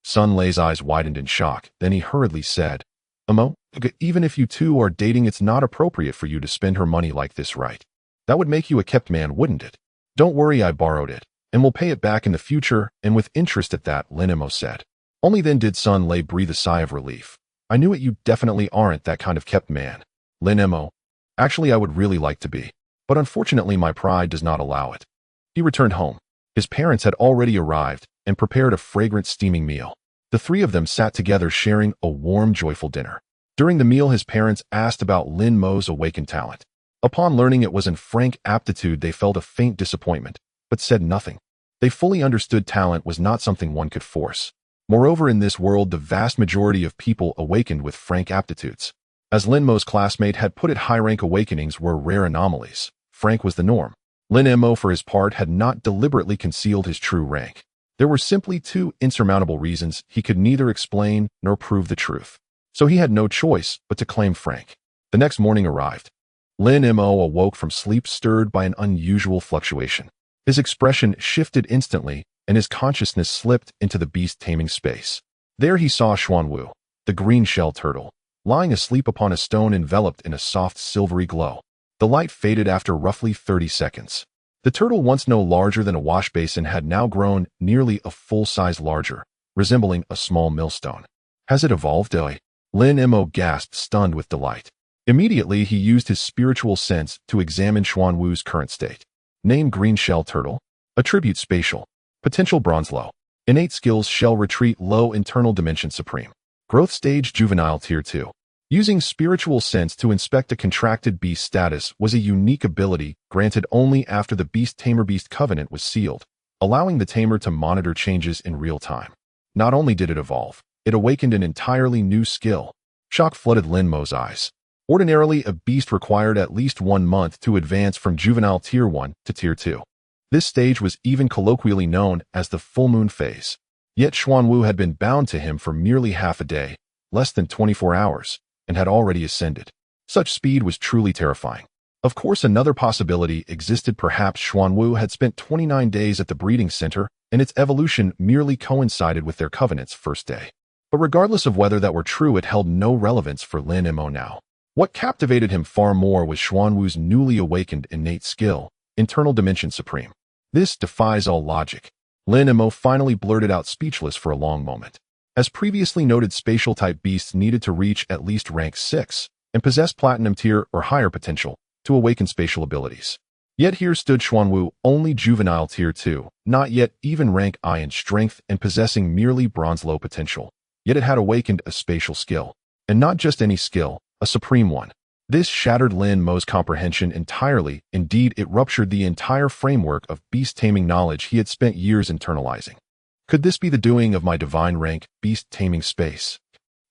Speaker 1: Sun Lei's eyes widened in shock, then he hurriedly said, "Mo, even if you 2 are dating, it's not appropriate for you to spend her money like this, right? That would make you a kept man, wouldn't it?" "Don't worry, I borrowed it, and we'll pay it back in the future, and with interest at that," Lin Mo said. Only then did Sun Lei breathe a sigh of relief. "I knew it, you definitely aren't that kind of kept man, Lin Mo. Actually, I would really like to be, but unfortunately my pride does not allow it." He returned home. His parents had already arrived and prepared a fragrant steaming meal. The 3 of them sat together sharing a warm, joyful dinner. During the meal, his parents asked about Lin Mo's awakened talent. Upon learning it was in frank aptitude, they felt a faint disappointment, but said nothing. They fully understood talent was not something one could force. Moreover, in this world, the vast majority of people awakened with frank aptitudes. As Lin Mo's classmate had put it, high-rank awakenings were rare anomalies. Frank was the norm. Lin Mo, for his part, had not deliberately concealed his true rank. There were simply 2 insurmountable reasons he could neither explain nor prove the truth. So he had no choice but to claim Frank. The next morning arrived. Lin Mo awoke from sleep stirred by an unusual fluctuation. His expression shifted instantly, and his consciousness slipped into the beast-taming space. There he saw Xuanwu, the green-shell turtle, lying asleep upon a stone enveloped in a soft silvery glow. The light faded after roughly 30 seconds. The turtle, once no larger than a wash basin, had now grown nearly a full size larger, resembling a small millstone. "Has it evolved, Lin Mo gasped, stunned with delight. Immediately, he used his spiritual sense to examine Xuanwu's current state. Name: green shell turtle. Attribute: spatial. Potential: bronze low. Innate skills: shell retreat low, internal dimension supreme. Growth stage: juvenile tier 2. Using spiritual sense to inspect a contracted beast status was a unique ability granted only after the Beast Tamer Beast Covenant was sealed, allowing the tamer to monitor changes in real time. Not only did it evolve, it awakened an entirely new skill. Shock flooded Lin Mo's eyes. Ordinarily, a beast required at least 1 month to advance from juvenile tier 1 to tier 2. This stage was even colloquially known as the full moon phase. Yet Xuanwu had been bound to him for merely half a day, less than 24 hours, and had already ascended. Such speed was truly terrifying. Of course, another possibility existed. Perhaps Xuanwu had spent 29 days at the breeding center, and its evolution merely coincided with their covenant's first day. But regardless of whether that were true, it held no relevance for Lin Mo now. What captivated him far more was Xuanwu's newly awakened innate skill, Internal Dimension Supreme. This defies all logic. Lin Mo finally blurted out, speechless for a long moment. As previously noted, spatial-type beasts needed to reach at least rank 6 and possess platinum tier or higher potential to awaken spatial abilities. Yet here stood Xuanwu, only juvenile tier 2, not yet even rank I in strength and possessing merely bronze low potential. Yet it had awakened a spatial skill. And not just any skill, a supreme one. This shattered Lin Mo's comprehension entirely. Indeed, it ruptured the entire framework of beast-taming knowledge he had spent years internalizing. Could this be the doing of my divine rank, beast-taming space?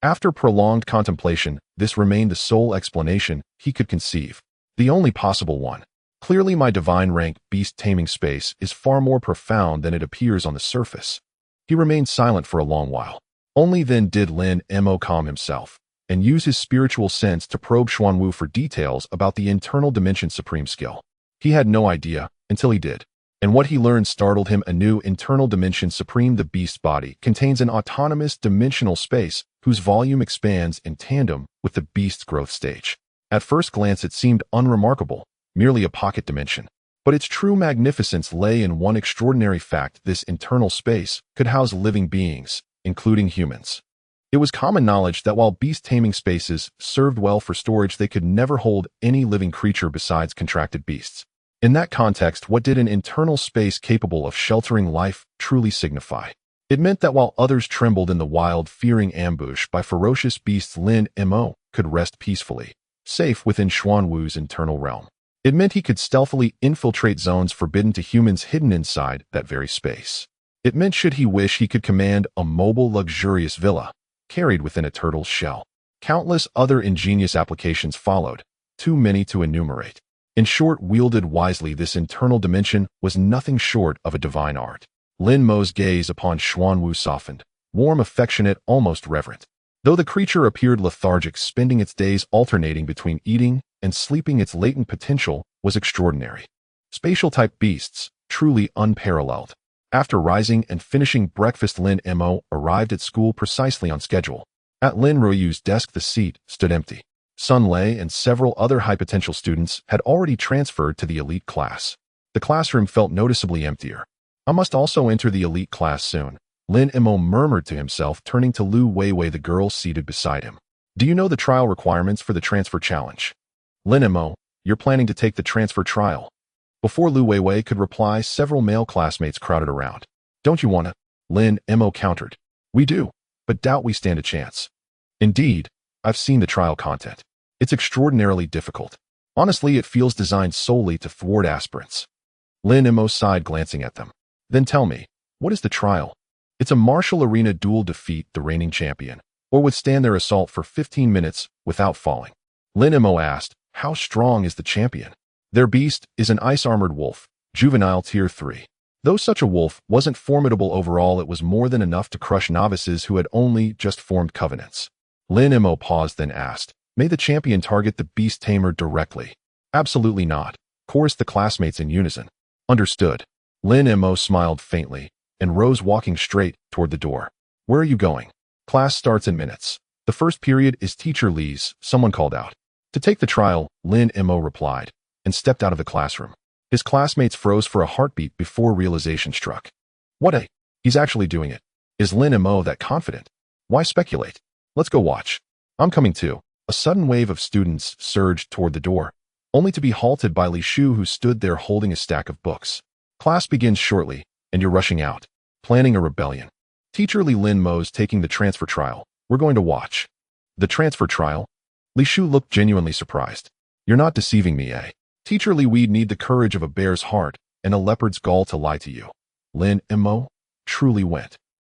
Speaker 1: After prolonged contemplation, this remained the sole explanation he could conceive. The only possible one. Clearly my divine rank, beast-taming space is far more profound than it appears on the surface. He remained silent for a long while. Only then did Lin Mo calm himself and use his spiritual sense to probe Xuanwu for details about the Internal Dimension Supreme skill. He had no idea until he did. And what he learned startled him anew. Internal Dimension Supreme, the beast's body, contains an autonomous dimensional space whose volume expands in tandem with the beast's growth stage. At first glance it seemed unremarkable, merely a pocket dimension. But its true magnificence lay in one extraordinary fact: this internal space could house living beings, including humans. It was common knowledge that while beast-taming spaces served well for storage, they could never hold any living creature besides contracted beasts. In that context, what did an internal space capable of sheltering life truly signify? It meant that while others trembled in the wild, fearing ambush by ferocious beasts, Lin Mo could rest peacefully, safe within Xuanwu's internal realm. It meant he could stealthily infiltrate zones forbidden to humans hidden inside that very space. It meant, should he wish, he could command a mobile, luxurious villa, carried within a turtle's shell. Countless other ingenious applications followed, too many to enumerate. In short, wielded wisely, this internal dimension was nothing short of a divine art. Lin Mo's gaze upon Xuanwu softened, warm, affectionate, almost reverent. Though the creature appeared lethargic, spending its days alternating between eating and sleeping, its latent potential was extraordinary. Spatial-type beasts, truly unparalleled. After rising and finishing breakfast, Lin Mo arrived at school precisely on schedule. At Lin Ruoyu's desk, the seat stood empty. Sun Lei and several other high-potential students had already transferred to the elite class. The classroom felt noticeably emptier. I must also enter the elite class soon, Lin Mo murmured to himself, turning to Lu Weiwei, the girl seated beside him. Do you know the trial requirements for the transfer challenge? Lin Mo, you're planning to take the transfer trial. Before Lu Weiwei could reply, several male classmates crowded around. Don't you wanna? Lin Mo countered. We do, but doubt we stand a chance. Indeed, I've seen the trial content. It's extraordinarily difficult. Honestly, it feels designed solely to thwart aspirants. Lin Mo sighed, glancing at them. Then tell me, what is the trial? It's a martial arena duel. Defeat the reigning champion, or withstand their assault for 15 minutes without falling. Lin Mo asked, how strong is the champion? Their beast is an ice-armored wolf, juvenile tier 3. Though such a wolf wasn't formidable overall, it was more than enough to crush novices who had only just formed covenants. Lin Mo paused, then asked, may the champion target the beast tamer directly? Absolutely not, chorused the classmates in unison. Understood. Lin Mo smiled faintly and rose, walking straight toward the door. Where are you going? Class starts in minutes. The first period is Teacher Li's, someone called out. To take the trial, Lin Mo replied, and stepped out of the classroom. His classmates froze for a heartbeat before realization struck. He's actually doing it. Is Lin Mo that confident? Why speculate? Let's go watch. I'm coming too. A sudden wave of students surged toward the door, only to be halted by Li Shu, who stood there holding a stack of books. Class begins shortly, and you're rushing out, planning a rebellion. Teacher Lin Mo's taking the transfer trial. We're going to watch. The transfer trial? Li Shu looked genuinely surprised. You're not deceiving me, eh? Teacher Li, we'd need the courage of a bear's heart and a leopard's gall to lie to you. Lin Mo truly went.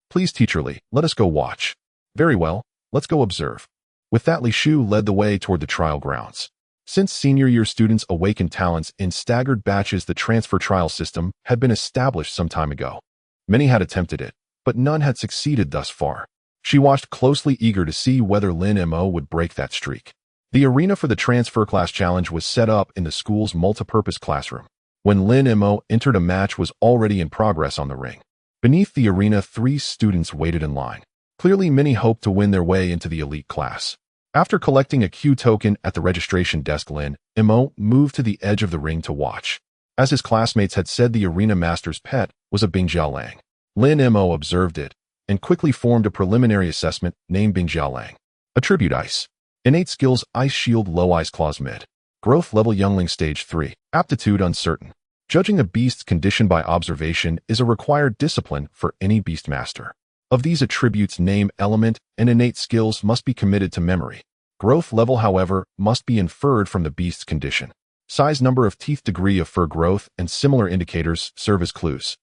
Speaker 1: Please, Teacher Li, let us go watch. Very well, let's go observe. With that, Li Shu led the way toward the trial grounds. Since senior year students awakened talents in staggered batches, the transfer trial system had been established some time ago. Many had attempted it, but none had succeeded thus far. She watched closely, eager to see whether Lin Mo would break that streak. The arena for the transfer class challenge was set up in the school's multipurpose classroom. When Lin Mo entered, a match was already in progress on the ring. Beneath the arena, 3 students waited in line. Clearly, many hoped to win their way into the elite class. After collecting a Q token at the registration desk, Lin Mo moved to the edge of the ring to watch. As his classmates had said, the arena master's pet was a Bingjiaolang. Lin Mo observed it and quickly formed a preliminary assessment named Bingjiaolang. Attribute Ice. Innate skills Ice Shield, Low Ice Claws, Mid. Growth level Youngling Stage 3. Aptitude Uncertain. Judging a beast's condition by observation is a required discipline for any beast master. Of these attributes, name, element, and innate skills must be committed to memory. Growth level, however, must be inferred from the beast's condition. Size, number of teeth, degree of fur growth, and similar indicators serve as clues.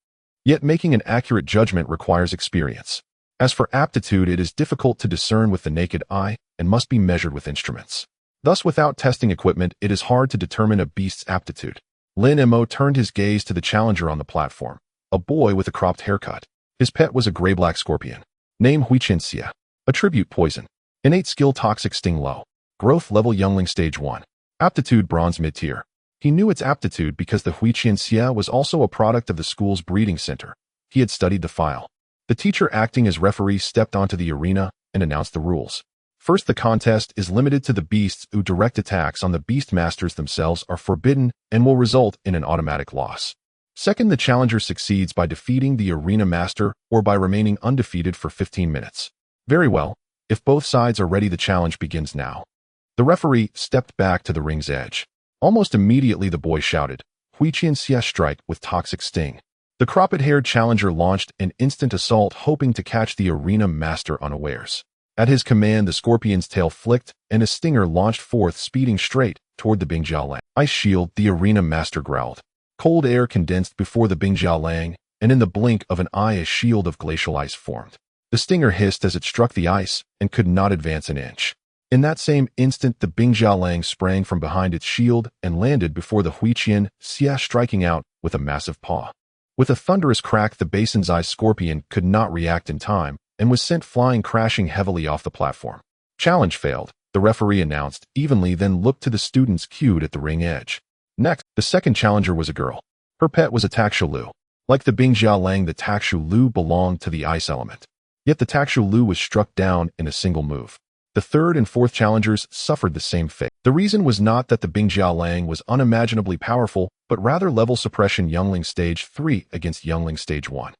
Speaker 1: Yet making an accurate judgment requires experience. As for aptitude, it is difficult to discern with the naked eye and must be measured with instruments. Thus, without testing equipment, it is hard to determine a beast's aptitude. Lin Mo turned his gaze to the challenger on the platform, a boy with a cropped haircut. His pet was a gray-black scorpion. Name Huiqianxia. Attribute Poison. Innate skill Toxic Sting, Low. Growth level Youngling Stage 1. Aptitude Bronze, Mid-tier. He knew its aptitude because the Huiqianxia was also a product of the school's breeding center. He had studied the file. The teacher, acting as referee, stepped onto the arena and announced the rules. First, the contest is limited to the beasts whose direct attacks on the beast masters themselves are forbidden and will result in an automatic loss. Second, the challenger succeeds by defeating the arena master or by remaining undefeated for 15 minutes. Very well. If both sides are ready, the challenge begins now. The referee stepped back to the ring's edge. Almost immediately, the boy shouted, Huiqianxia, strike with Toxic Sting. The cropped-haired challenger launched an instant assault, hoping to catch the arena master unawares. At his command, the scorpion's tail flicked, and a stinger launched forth, speeding straight toward the Bingjiaolang. Ice Shield, the arena master growled. Cold air condensed before the Bingjiaolang, and in the blink of an eye, a shield of glacial ice formed. The stinger hissed as it struck the ice and could not advance an inch. In that same instant, the Bingjiaolang sprang from behind its shield and landed before the Huiqianxia, striking out with a massive paw. With a thunderous crack, the basin's-eyed scorpion could not react in time and was sent flying, crashing heavily off the platform. Challenge failed, the referee announced evenly, then looked to the students queued at the ring edge. Next, the second challenger was a girl. Her pet was a Takshu. Like the Bingjiaolang, the Takshu belonged to the ice element. Yet the Takshu was struck down in a single move. The third and fourth challengers suffered the same fate. The reason was not that the Bingjiaolang was unimaginably powerful, but rather level suppression Youngling Stage 3 against Youngling Stage 1.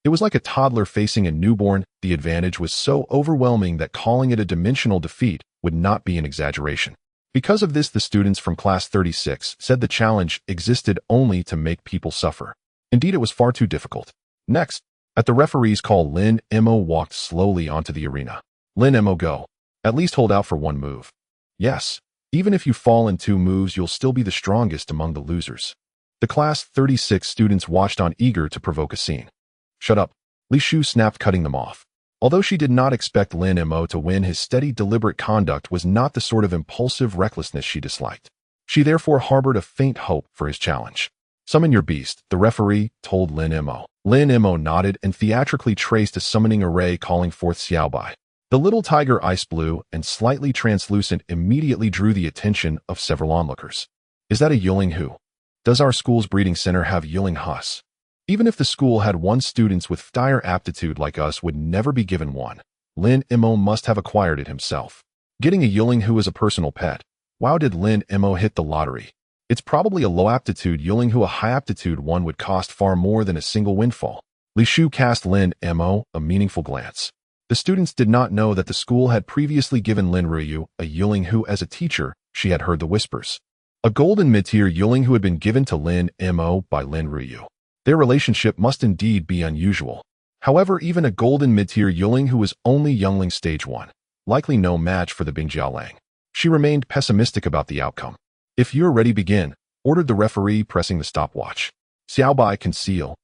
Speaker 1: It was like a toddler facing a newborn. The advantage was so overwhelming that calling it a dimensional defeat would not be an exaggeration. Because of this, the students from Class 36 said the challenge existed only to make people suffer. Indeed, it was far too difficult. Next, at the referee's call, Lin Mo walked slowly onto the arena. Lin Mo, go. At least hold out for one move. Yes, even if you fall in 2 moves, you'll still be the strongest among the losers. The Class 36 students watched on, eager to provoke a scene. Shut up. Li Shu snapped, cutting them off. Although she did not expect Lin Mo to win, his steady, deliberate conduct was not the sort of impulsive recklessness she disliked. She therefore harbored a faint hope for his challenge. Summon your beast, the referee told Lin Mo. Lin Mo nodded and theatrically traced a summoning array, calling forth Xiaobai. The little tiger, ice blue and slightly translucent, immediately drew the attention of several onlookers. Is that a Yiling Hu? Does our school's breeding center have Yiling Hus? Even if the school had 1, students with dire aptitude like us would never be given one. Lin Mo must have acquired it himself. Getting a Yiling Hu as a personal pet. Wow, did Lin Mo hit the lottery? It's probably a low-aptitude Yiling Hu. A high-aptitude one would cost far more than a single windfall. Li Shu cast Lin Mo a meaningful glance. The students did not know that the school had previously given Lin Ruyu a Yiling Hu as a teacher. She had heard the whispers. A golden mid-tier Yiling Hu had been given to Lin Mo by Lin Ruyu. Their relationship must indeed be unusual. However, even a golden mid-tier Yiling Hu was only Youngling Stage 1, likely no match for the Bingjiaolang. She remained pessimistic about the outcome. If you're ready, begin, ordered the referee, pressing the stopwatch. Xiaobai, conceal.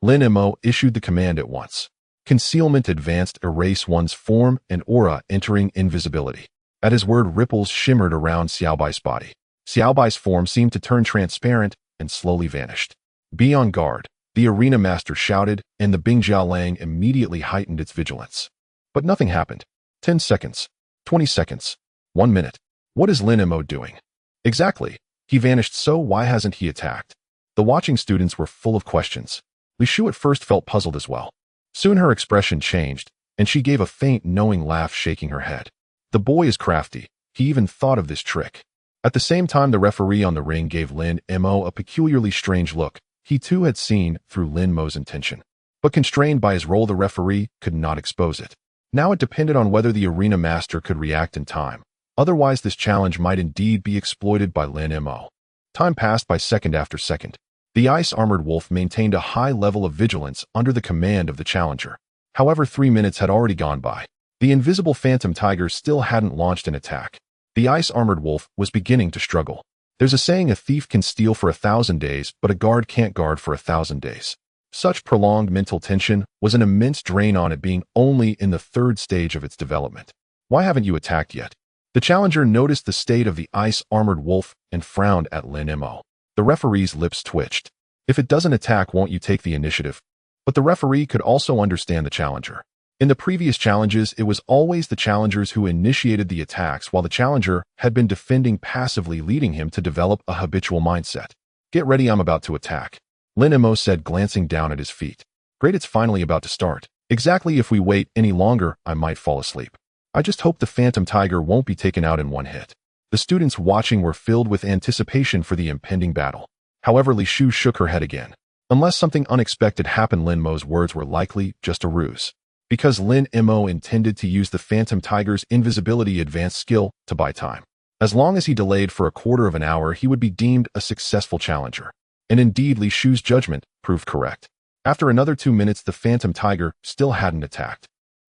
Speaker 1: Lin Mo issued the command at once. Concealment advanced, erase one's form and aura, entering invisibility. At his word, ripples shimmered around Xiaobai's body. Xiaobai's form seemed to turn transparent and slowly vanished. Be on guard, the arena master shouted, and the Bingjiaolang immediately heightened its vigilance. But nothing happened. 10 seconds. 20 seconds. 1 minute. What is Lin Mo doing? Exactly. He vanished, so why hasn't he attacked? The watching students were full of questions. Li Shu at first felt puzzled as well. Soon her expression changed, and she gave a faint, knowing laugh, shaking her head. The boy is crafty. He even thought of this trick. At the same time, the referee on the ring gave Lin Mo a peculiarly strange look. He too had seen through Lin Mo's intention. But constrained by his role, the referee could not expose it. Now it depended on whether the arena master could react in time. Otherwise, this challenge might indeed be exploited by Lin Mo. Time passed by second after second. The ice-armored wolf maintained a high level of vigilance under the command of the challenger. However, 3 minutes had already gone by. The invisible phantom tiger still hadn't launched an attack. The ice-armored wolf was beginning to struggle. There's a saying, a thief can steal for 1,000 days, but a guard can't guard for 1,000 days. Such prolonged mental tension was an immense drain on it, being only in the third stage of its development. Why haven't you attacked yet? The challenger noticed the state of the ice-armored wolf and frowned at Lin Mo. The referee's lips twitched. If it doesn't attack, won't you take the initiative? But the referee could also understand the challenger. In the previous challenges, it was always the challengers who initiated the attacks, while the challenger had been defending passively, leading him to develop a habitual mindset. Get ready, I'm about to attack, Lin Mo said, glancing down at his feet. Great, it's finally about to start. Exactly, if we wait any longer, I might fall asleep. I just hope the phantom tiger won't be taken out in one hit. The students watching were filled with anticipation for the impending battle. However, Li Shu shook her head again. Unless something unexpected happened, Lin Mo's words were likely just a ruse. Because Lin Mo intended to use the phantom tiger's invisibility advanced skill to buy time. As long as he delayed for a quarter of an hour, he would be deemed a successful challenger. And indeed, Li Shu's judgment proved correct. After another 2 minutes, the phantom tiger still hadn't attacked.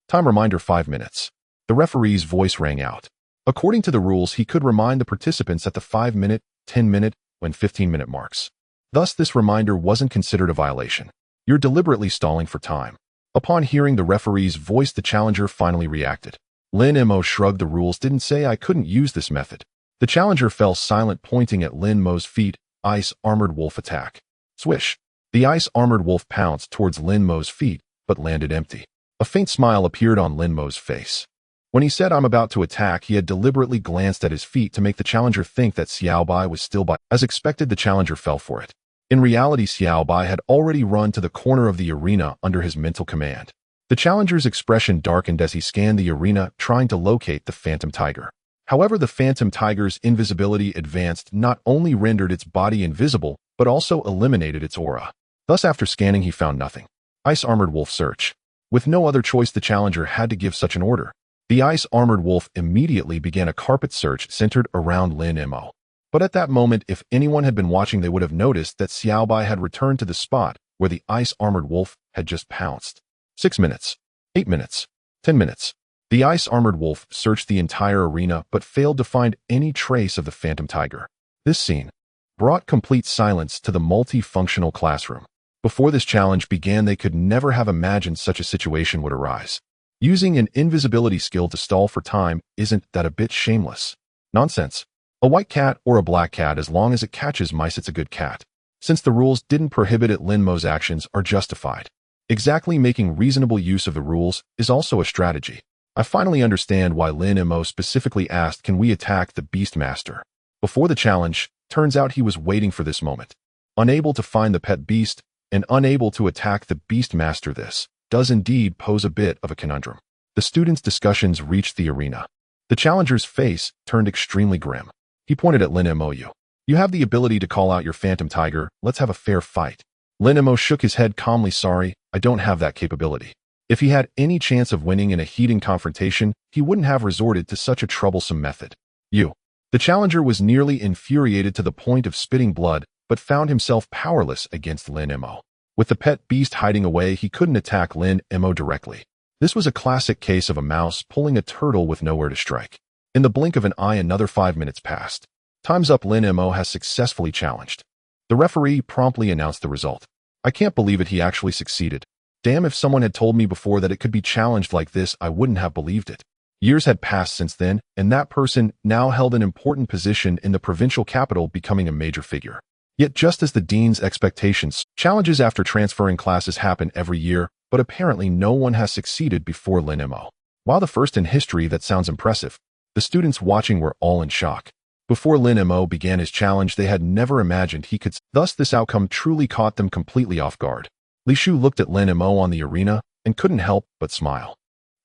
Speaker 1: Time reminder, 5 minutes. The referee's voice rang out. According to the rules, he could remind the participants at the 5-minute, 10-minute, and 15-minute marks. Thus, this reminder wasn't considered a violation. You're deliberately stalling for time. Upon hearing the referee's voice, the challenger finally reacted. Lin Mo shrugged. The rules didn't say I couldn't use this method. The challenger fell silent, pointing at Lin Mo's feet. Ice-armored wolf attack. Swish. The ice-armored wolf pounced towards Lin Mo's feet, but landed empty. A faint smile appeared on Lin Mo's face. When he said, I'm about to attack, he had deliberately glanced at his feet to make the challenger think that Xiao Bai was still by. As expected, the challenger fell for it. In reality, Xiao Bai had already run to the corner of the arena under his mental command. The challenger's expression darkened as he scanned the arena, trying to locate the phantom tiger. However, the phantom tiger's invisibility advanced not only rendered its body invisible, but also eliminated its aura. Thus, after scanning, he found nothing. Ice-armored wolf search. With no other choice, the challenger had to give such an order. The ice-armored wolf immediately began a carpet search centered around Lin Mo. But at that moment, if anyone had been watching, they would have noticed that Xiao Bai had returned to the spot where the ice-armored wolf had just pounced. 6 minutes. 8 minutes. 10 minutes. The ice-armored wolf searched the entire arena but failed to find any trace of the phantom tiger. This scene brought complete silence to the multifunctional classroom. Before this challenge began, they could never have imagined such a situation would arise. Using an invisibility skill to stall for time, isn't that a bit shameless? Nonsense. A white cat or a black cat, as long as it catches mice, it's a good cat. Since the rules didn't prohibit it, Lin Mo's actions are justified. Exactly, making reasonable use of the rules is also a strategy. I finally understand why Lin Mo specifically asked, can we attack the Beastmaster? Before the challenge, turns out he was waiting for this moment. Unable to find the pet beast, and unable to attack the Beastmaster, this does indeed pose a bit of a conundrum. The students' discussions reached the arena. The challenger's face turned extremely grim. He pointed at Lin Mo. You have the ability to call out your phantom tiger. Let's have a fair fight. Lin Mo shook his head calmly. Sorry, I don't have that capability. If he had any chance of winning in a heated confrontation, he wouldn't have resorted to such a troublesome method. The challenger was nearly infuriated to the point of spitting blood, but found himself powerless against Lin Mo. With the pet beast hiding away, he couldn't attack Lin Mo directly. This was a classic case of a mouse pulling a turtle with nowhere to strike. In the blink of an eye, another 5 minutes passed. Time's up. Lin Mo has successfully challenged. The referee promptly announced the result. I can't believe it, he actually succeeded. Damn, if someone had told me before that it could be challenged like this, I wouldn't have believed it. Years had passed since then, and that person now held an important position in the provincial capital, becoming a major figure. Yet just as the dean's expectations, challenges after transferring classes happen every year, but apparently no one has succeeded before Lin Mo. While the first in history, that sounds impressive. The students watching were all in shock. Before Lin Mo began his challenge, they had never imagined he could. Thus, this outcome truly caught them completely off guard. Li Shu looked at Lin Mo on the arena and couldn't help but smile.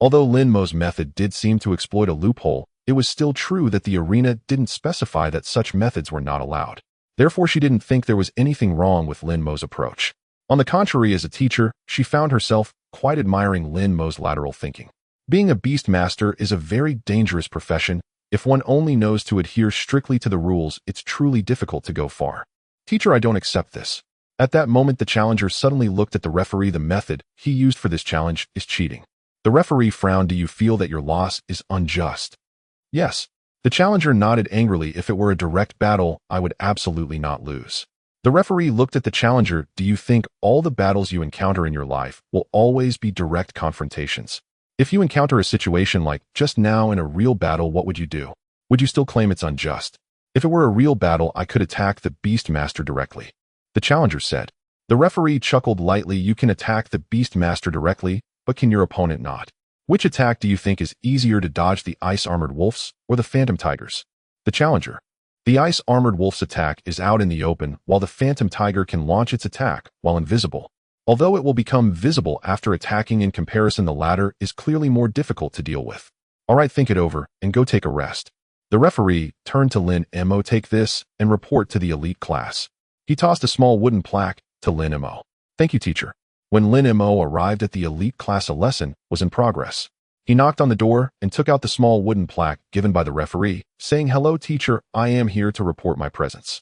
Speaker 1: Although Lin Mo's method did seem to exploit a loophole, it was still true that the arena didn't specify that such methods were not allowed. Therefore, she didn't think there was anything wrong with Lin Mo's approach. On the contrary, as a teacher, she found herself quite admiring Lin Mo's lateral thinking. Being a beast master is a very dangerous profession. If one only knows to adhere strictly to the rules, it's truly difficult to go far. Teacher, I don't accept this. At that moment, the challenger suddenly looked at the referee. The method he used for this challenge is cheating. The referee frowned. Do you feel that your loss is unjust? Yes. The challenger nodded angrily. If it were a direct battle, I would absolutely not lose. The referee looked at the challenger. Do you think all the battles you encounter in your life will always be direct confrontations? If you encounter a situation like just now in a real battle, what would you do? Would you still claim it's unjust? If it were a real battle, I could attack the beast master directly. The challenger said. The referee chuckled lightly. You can attack the beast master directly, but can your opponent not? Which attack do you think is easier to dodge, the ice-armored wolves or the phantom tigers? The challenger. The ice-armored wolf's attack is out in the open, while the phantom tiger can launch its attack while invisible. Although it will become visible after attacking, in comparison, the latter is clearly more difficult to deal with. All right, think it over and go take a rest. The referee turned to Lin Mo. Take this and report to the elite class. He tossed a small wooden plaque to Lin Mo. Thank you, teacher. When Lin Mo arrived at the elite class, a lesson was in progress. He knocked on the door and took out the small wooden plaque given by the referee, saying, Hello, teacher, I am here to report my presence.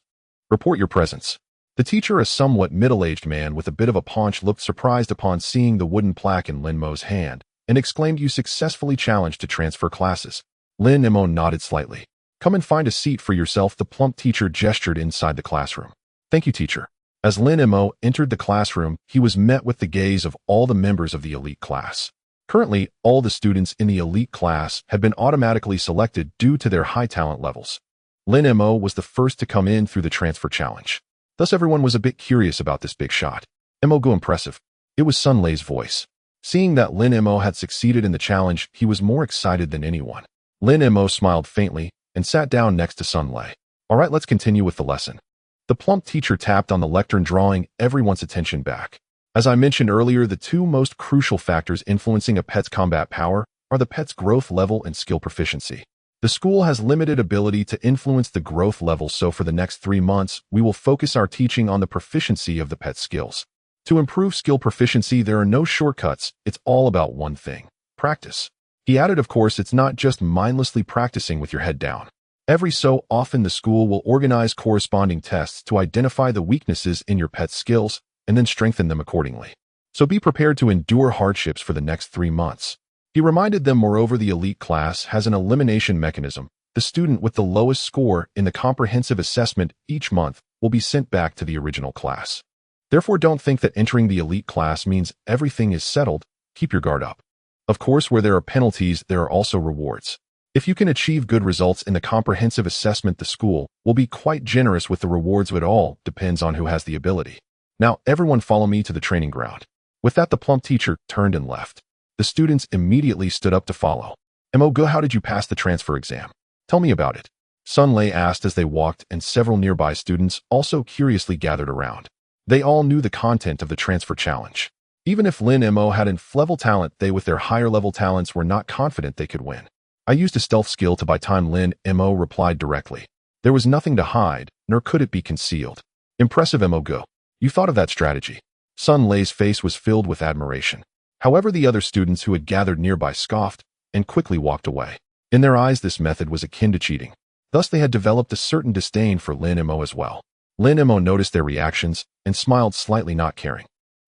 Speaker 1: Report your presence. The teacher, a somewhat middle-aged man with a bit of a paunch, looked surprised upon seeing the wooden plaque in Lin Mo's hand and exclaimed, You successfully challenged to transfer classes. Lin Mo nodded slightly. Come and find a seat for yourself. The plump teacher gestured inside the classroom. Thank you, teacher. As Lin Mo entered the classroom, he was met with the gaze of all the members of the elite class. Currently, all the students in the elite class had been automatically selected due to their high talent levels. Lin Mo was the first to come in through the transfer challenge. Thus, everyone was a bit curious about this big shot. Mo go impressive. It was Sun Lei's voice. Seeing that Lin Mo had succeeded in the challenge, he was more excited than anyone. Lin Mo smiled faintly and sat down next to Sun Lei. All right, let's continue with the lesson. The plump teacher tapped on the lectern, drawing everyone's attention back. As I mentioned earlier, the two most crucial factors influencing a pet's combat power are the pet's growth level and skill proficiency. The school has limited ability to influence the growth level, so for the next 3 months, we will focus our teaching on the proficiency of the pet's skills. To improve skill proficiency, there are no shortcuts. It's all about one thing: practice. He added, of course, it's not just mindlessly practicing with your head down. Every so often, the school will organize corresponding tests to identify the weaknesses in your pet's skills and then strengthen them accordingly. So be prepared to endure hardships for the next 3 months. He reminded them, moreover, the elite class has an elimination mechanism. The student with the lowest score in the comprehensive assessment each month will be sent back to the original class. Therefore, don't think that entering the elite class means everything is settled. Keep your guard up. Of course, where there are penalties, there are also rewards. If you can achieve good results in the comprehensive assessment, the school will be quite generous with the rewards. It all depends on who has the ability. Now, everyone follow me to the training ground. With that, the plump teacher turned and left. The students immediately stood up to follow. Mo Go, how did you pass the transfer exam? Tell me about it. Sun Lei asked as they walked, and several nearby students also curiously gathered around. They all knew the content of the transfer challenge. Even if Lin Mo had inflevel talent, they with their higher level talents were not confident they could win. I used a stealth skill to buy time, Lin Mo replied directly. There was nothing to hide, nor could it be concealed. Impressive, Mo Go. You thought of that strategy. Sun Lei's face was filled with admiration. However, the other students who had gathered nearby scoffed and quickly walked away. In their eyes, this method was akin to cheating. Thus, they had developed a certain disdain for Lin Mo as well. Lin Mo noticed their reactions and smiled slightly, not caring.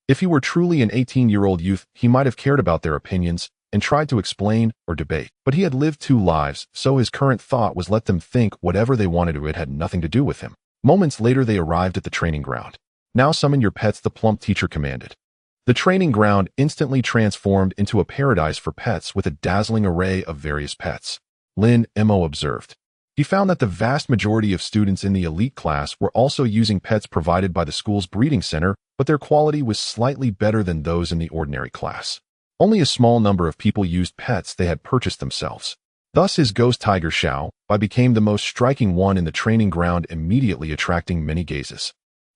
Speaker 1: If he were truly an 18-year-old youth, he might have cared about their opinions and tried to explain or debate. But he had lived 2 lives, so his current thought was let them think whatever they wanted to. It had nothing to do with him. Moments later, they arrived at the training ground. Now summon your pets, the plump teacher commanded. The training ground instantly transformed into a paradise for pets with a dazzling array of various pets. Lin Mo observed. He found that the vast majority of students in the elite class were also using pets provided by the school's breeding center, but their quality was slightly better than those in the ordinary class. Only a small number of people used pets they had purchased themselves. Thus, his ghost tiger Xiao Bai became the most striking one in the training ground, immediately attracting many gazes.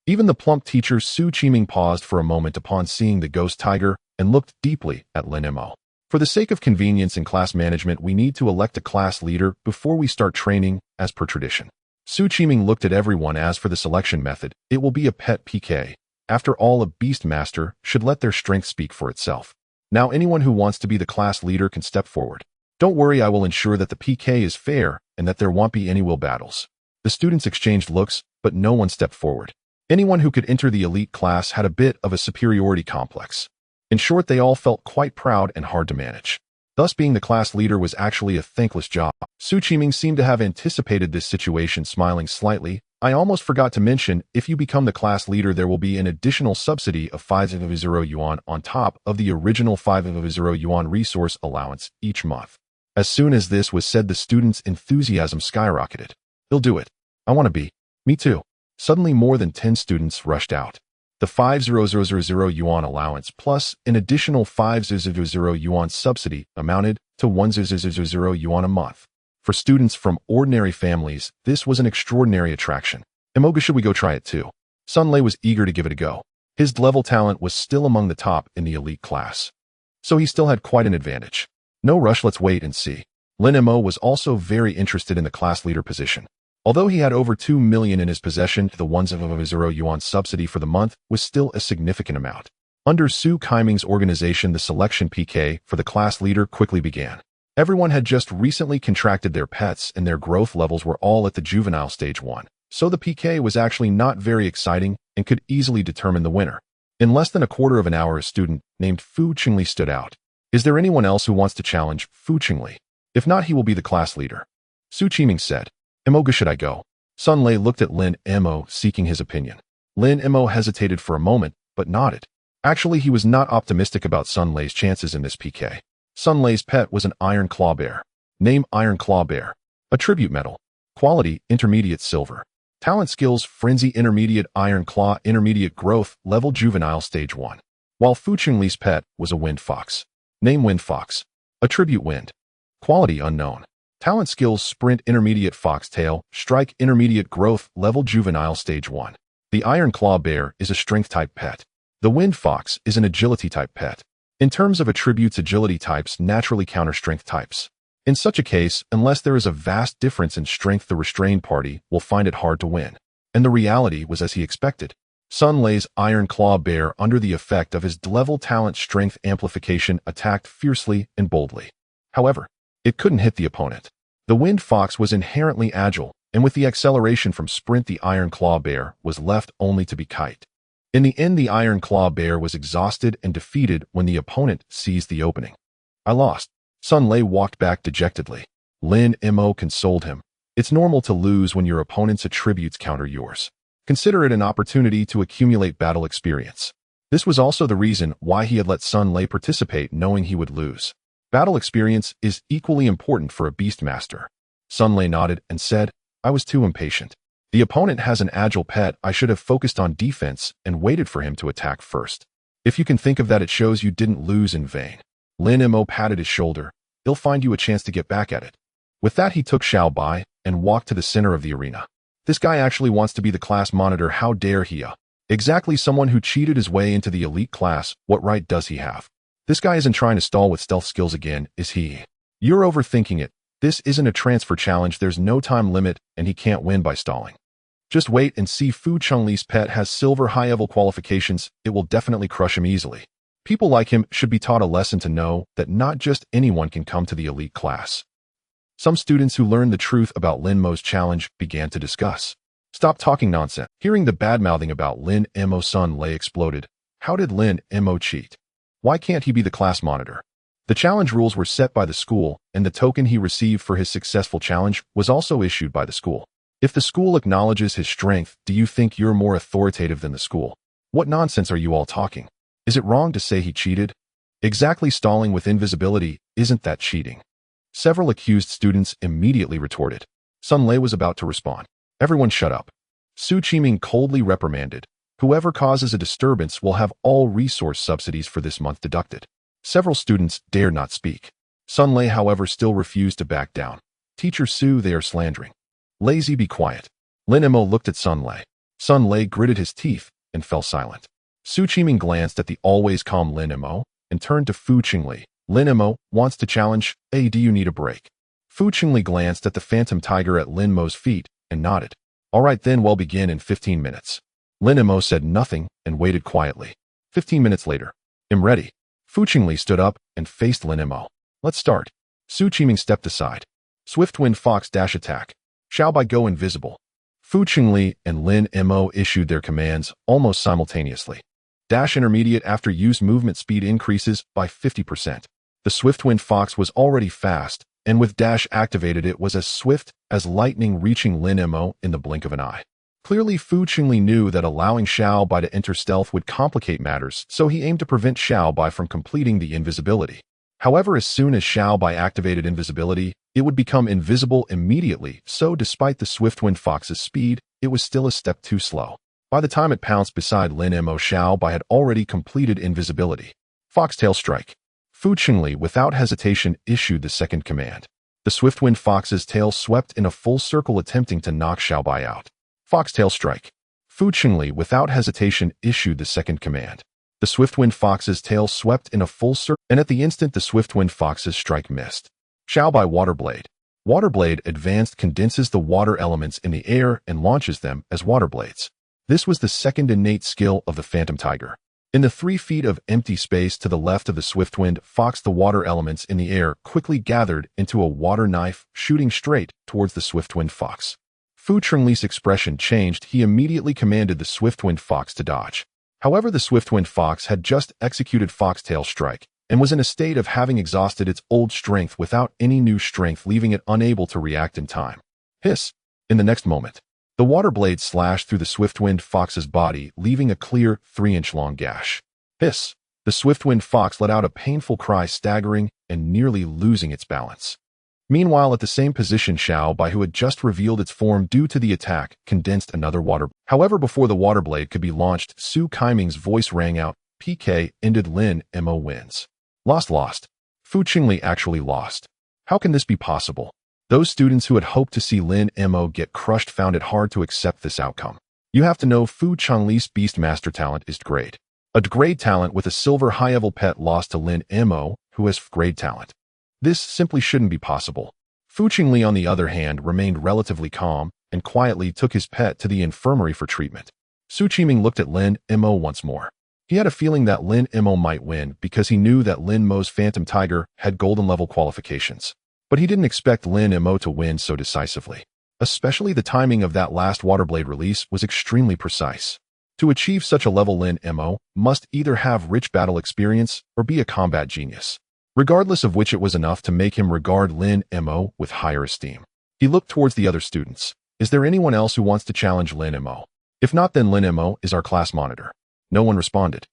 Speaker 1: Even the plump teacher Su Qiming paused for a moment upon seeing the ghost tiger and looked deeply at Lin Mo. For the sake of convenience in class management, we need to elect a class leader before we start training, as per tradition. Su Qiming looked at everyone. As for the selection method, it will be a pet PK. After all, a beast master should let their strength speak for itself. Now anyone who wants to be the class leader can step forward. Don't worry, I will ensure that the PK is fair and that there won't be any will battles. The students exchanged looks, but no one stepped forward. Anyone who could enter the elite class had a bit of a superiority complex. In short, they all felt quite proud and hard to manage. Thus, being the class leader was actually a thankless job. Su Qiming seemed to have anticipated this situation, smiling slightly. I almost forgot to mention, if you become the class leader, there will be an additional subsidy of 500 yuan on top of the original 500 yuan resource allowance each month. As soon as this was said, the students' enthusiasm skyrocketed. He'll do it. I want to be. Me too. Suddenly, more than 10 students rushed out. The 500 yuan allowance plus an additional 500 yuan subsidy amounted to 100 yuan a month. For students from ordinary families, this was an extraordinary attraction. Imoga, should we go try it too? Sun Lei was eager to give it a go. His level talent was still among the top in the elite class, so he still had quite an advantage. No rush, let's wait and see. Lin Mo was also very interested in the class leader position. Although he had over 2 million in his possession, the 100 yuan subsidy for the month was still a significant amount. Under Su Qiming's organization, the selection PK for the class leader quickly began. Everyone had just recently contracted their pets and their growth levels were all at the juvenile stage 1, so the PK was actually not very exciting and could easily determine the winner. In less than a quarter of an hour, a student named Fu Qingli stood out. Is there anyone else who wants to challenge Fu Qingli? If not, he will be the class leader. Su Qiming said. Imoga, should I go? Sun Lei looked at Lin Mo, seeking his opinion. Lin Mo hesitated for a moment, but nodded. Actually, he was not optimistic about Sun Lei's chances in this PK. Sun Lei's pet was an iron claw bear. Name: Iron Claw Bear. Attribute: Metal. Quality: Intermediate Silver. Talent: Skills: Frenzy, Intermediate, Iron Claw, Intermediate, Growth, Level Juvenile Stage 1. While Fu Qingli's pet was a Wind Fox. Name: Wind Fox. Attribute: Wind. Quality: Unknown. Talent: Skills: Sprint, Intermediate, Foxtail, Strike, Intermediate, Growth, Level Juvenile Stage 1. The Iron Claw Bear is a Strength-type pet. The Wind Fox is an Agility-type pet. In terms of attributes, Agility types naturally counter Strength types. In such a case, unless there is a vast difference in strength, the restrained party will find it hard to win. And the reality was as he expected. Sun Lei's Iron Claw Bear, under the effect of his level talent Strength amplification, attacked fiercely and boldly. However, it couldn't hit the opponent. The Wind Fox was inherently agile, and with the acceleration from Sprint, the Iron Claw Bear was left only to be kite. In the end, the Iron Claw Bear was exhausted and defeated when the opponent seized the opening. I lost. Sun Lei walked back dejectedly. Lin Mo consoled him. It's normal to lose when your opponent's attributes counter yours. Consider it an opportunity to accumulate battle experience. This was also the reason why he had let Sun Lei participate, knowing he would lose. Battle experience is equally important for a Beastmaster. Sun Lei nodded and said, I was too impatient. The opponent has an agile pet. I should have focused on defense and waited for him to attack first. If you can think of that, it shows you didn't lose in vain. Lin Mo patted his shoulder. He'll find you a chance to get back at it. With that, he took Xiao Bai and walked to the center of the arena. This guy actually wants to be the class monitor. How dare he? Exactly, someone who cheated his way into the elite class. What right does he have? This guy isn't trying to stall with stealth skills again, is he? You're overthinking it. This isn't a transfer challenge. There's no time limit, and he can't win by stalling. Just wait and see. Fu Qingli's pet has silver high-level qualifications. It will definitely crush him easily. People like him should be taught a lesson to know that not just anyone can come to the elite class. Some students who learned the truth about Lin Mo's challenge began to discuss. Stop talking nonsense. Hearing the bad-mouthing about Lin Mo, Sun Lei exploded. How did Lin Mo cheat? Why can't he be the class monitor? The challenge rules were set by the school, and the token he received for his successful challenge was also issued by the school. If the school acknowledges his strength, do you think you're more authoritative than the school? What nonsense are you all talking? Is it wrong to say he cheated? Exactly, stalling with invisibility, isn't that cheating? Several accused students immediately retorted. Sun Lei was about to respond. Everyone shut up. Su Qiming coldly reprimanded. Whoever causes a disturbance will have all resource subsidies for this month deducted. Several students dared not speak. Sun Lei, however, still refused to back down. Teacher Su, they are slandering. Lazy, be quiet. Lin Mo looked at Sun Lei. Sun Lei gritted his teeth and fell silent. Su Qiming glanced at the always calm Lin Mo and turned to Fu Qingli. Lin Mo wants to challenge, hey, do you need a break? Fu Qingli glanced at the phantom tiger at Lin Mo's feet and nodded. All right then, we'll begin in 15 minutes. Lin Mo said nothing and waited quietly. 15 minutes later. I'm ready. Fu Qingli stood up and faced Lin Mo. Let's start. Su Qiming stepped aside. Swift Wind Fox dash attack. Xiaobai go invisible. Fu Qingli and Lin Mo issued their commands almost simultaneously. Dash intermediate after use movement speed increases by 50%. The Swift Wind Fox was already fast, and with dash activated it was as swift as lightning, reaching Lin Mo in the blink of an eye. Clearly, Fu Qingli knew that allowing Xiaobai to enter stealth would complicate matters, so he aimed to prevent Xiaobai from completing the invisibility. However, as soon as Xiaobai activated invisibility, it would become invisible immediately, so despite the Swift Wind Fox's speed, it was still a step too slow. By the time it pounced beside Lin Mo, Xiaobai had already completed invisibility. Foxtail Strike. Fu Qingli, without hesitation, issued the second command. The Swift Wind Fox's tail swept in a full circle, attempting to knock Xiaobai out. Foxtail Strike. Fu Qingli, without hesitation, issued the second command. The Swift Wind Fox's tail swept in a full circle, and at the instant the Swift Wind Fox's strike missed. Xiaobai Waterblade. Waterblade advanced condenses the water elements in the air and launches them as water blades. This was the second innate skill of the Phantom Tiger. In the 3 feet of empty space to the left of the Swiftwind Fox, the water elements in the air quickly gathered into a water knife, shooting straight towards the Swiftwind Fox. Fu Qingli's expression changed. He immediately commanded the Swiftwind Fox to dodge. However, the Swiftwind Fox had just executed Foxtail Strike and was in a state of having exhausted its old strength without any new strength, leaving it unable to react in time. Hiss! In the next moment, the water blade slashed through the Swiftwind Fox's body, leaving a clear 3-inch-long gash. Hiss! The Swiftwind Fox let out a painful cry, staggering and nearly losing its balance. Meanwhile, at the same position, Xiaobai, who had just revealed its form due to the attack, condensed another water. However, before the water blade could be launched, Su Qiming's voice rang out, PK, ended. Lin Mo wins. Lost. Fu Qingli actually lost. How can this be possible? Those students who had hoped to see Lin Mo get crushed found it hard to accept this outcome. You have to know, Fu Qingli's Beastmaster talent is grade. A grade talent with a silver high-level pet lost to Lin Mo, who has grade talent. This simply shouldn't be possible. Fu Qingli, on the other hand, remained relatively calm and quietly took his pet to the infirmary for treatment. Su Qiming looked at Lin Mo once more. He had a feeling that Lin Mo might win because he knew that Lin Mo's Phantom Tiger had golden level qualifications. But he didn't expect Lin Mo to win so decisively. Especially the timing of that last Waterblade release was extremely precise. To achieve such a level, Lin Mo must either have rich battle experience or be a combat genius. Regardless of which, it was enough to make him regard Lin Mo with higher esteem. He looked towards the other students. Is there anyone else who wants to challenge Lin Mo? If not, then Lin Mo is our class monitor. No one responded.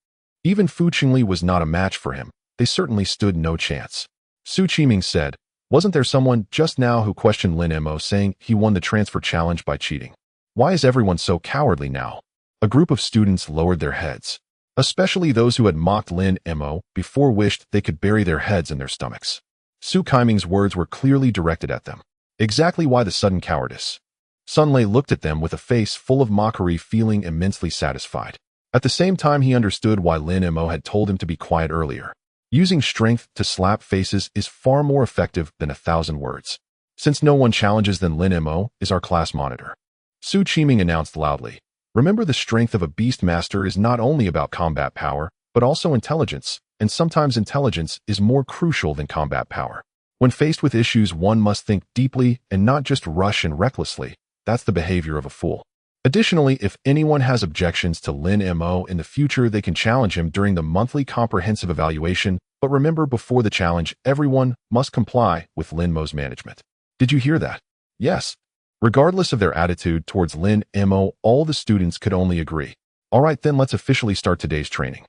Speaker 1: Even Fu Qingli was not a match for him. They certainly stood no chance. Su Qiming said, wasn't there someone just now who questioned Lin Mo, saying he won the transfer challenge by cheating? Why is everyone so cowardly now? A group of students lowered their heads. Especially those who had mocked Lin Mo before wished they could bury their heads in their stomachs. Su Qiming's words were clearly directed at them. Exactly why the sudden cowardice? Sun Lei looked at them with a face full of mockery, feeling immensely satisfied. At the same time, he understood why Lin Mo had told him to be quiet earlier. Using strength to slap faces is far more effective than 1,000 words. Since no one challenges, then Lin Mo is our class monitor. Su Qiming announced loudly. Remember, the strength of a Beastmaster is not only about combat power, but also intelligence, and sometimes intelligence is more crucial than combat power. When faced with issues, one must think deeply and not just rush and recklessly. That's the behavior of a fool. Additionally, if anyone has objections to Lin Mo in the future, they can challenge him during the monthly comprehensive evaluation, but remember, before the challenge, everyone must comply with Lin Mo's management. Did you hear that? Yes. Regardless of their attitude towards Lin Mo, all the students could only agree. All right, then let's officially start today's training.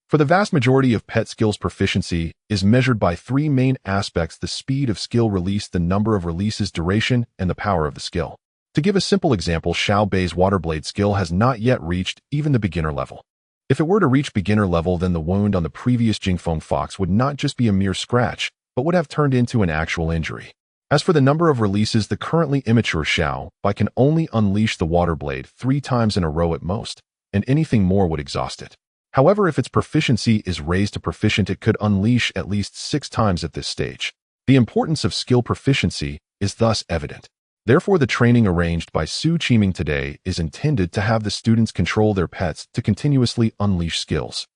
Speaker 1: For the vast majority of pet skills, proficiency is measured by 3 main aspects: the speed of skill release, the number of releases, duration, and the power of the skill. To give a simple example, Xiaobei's Waterblade skill has not yet reached even the beginner level. If it were to reach beginner level, then the wound on the previous Jingfeng Fox would not just be a mere scratch, but would have turned into an actual injury. As for the number of releases, the currently immature Xiaobai can only unleash the Waterblade 3 times in a row at most, and anything more would exhaust it. However, if its proficiency is raised to proficient, it could unleash at least 6 times at this stage. The importance of skill proficiency is thus evident. Therefore, the training arranged by Su Qiming today is intended to have the students control their pets to continuously unleash skills.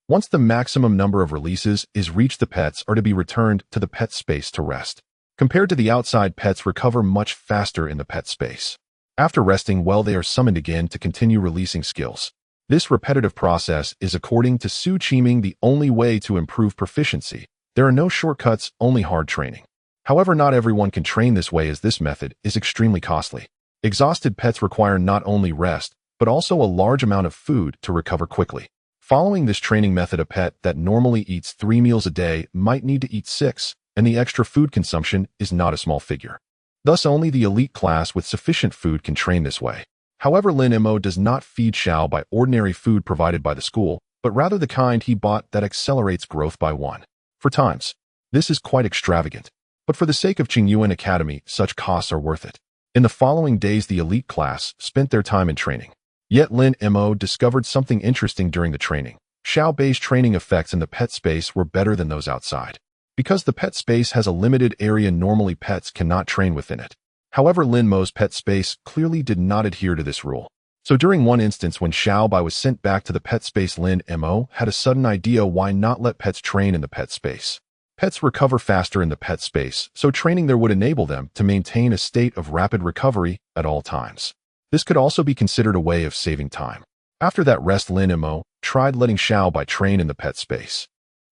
Speaker 1: Once the maximum number of releases is reached, the pets are to be returned to the pet space to rest. Compared to the outside, pets recover much faster in the pet space. After resting well, they are summoned again to continue releasing skills. This repetitive process is, according to Su Qiming, the only way to improve proficiency. There are no shortcuts, only hard training. However, not everyone can train this way, as this method is extremely costly. Exhausted pets require not only rest, but also a large amount of food to recover quickly. Following this training method, a pet that normally eats 3 meals a day might need to eat 6, and the extra food consumption is not a small figure. Thus, only the elite class with sufficient food can train this way. However, Lin Mo does not feed Xiao by ordinary food provided by the school, but rather the kind he bought that accelerates growth by 1 times. This is quite extravagant. But for the sake of Qingyuan Academy, such costs are worth it. In the following days, the elite class spent their time in training. Yet Lin Mo discovered something interesting during the training. Xiao Bei's training effects in the pet space were better than those outside. Because the pet space has a limited area, normally pets cannot train within it. However, Lin Mo's pet space clearly did not adhere to this rule. So during one instance when Xiao Bei was sent back to the pet space, Lin Mo had a sudden idea: why not let pets train in the pet space? Pets recover faster in the pet space, so training there would enable them to maintain a state of rapid recovery at all times. This could also be considered a way of saving time. After that rest, Lin Mo tried letting Xiao Bei train in the pet space.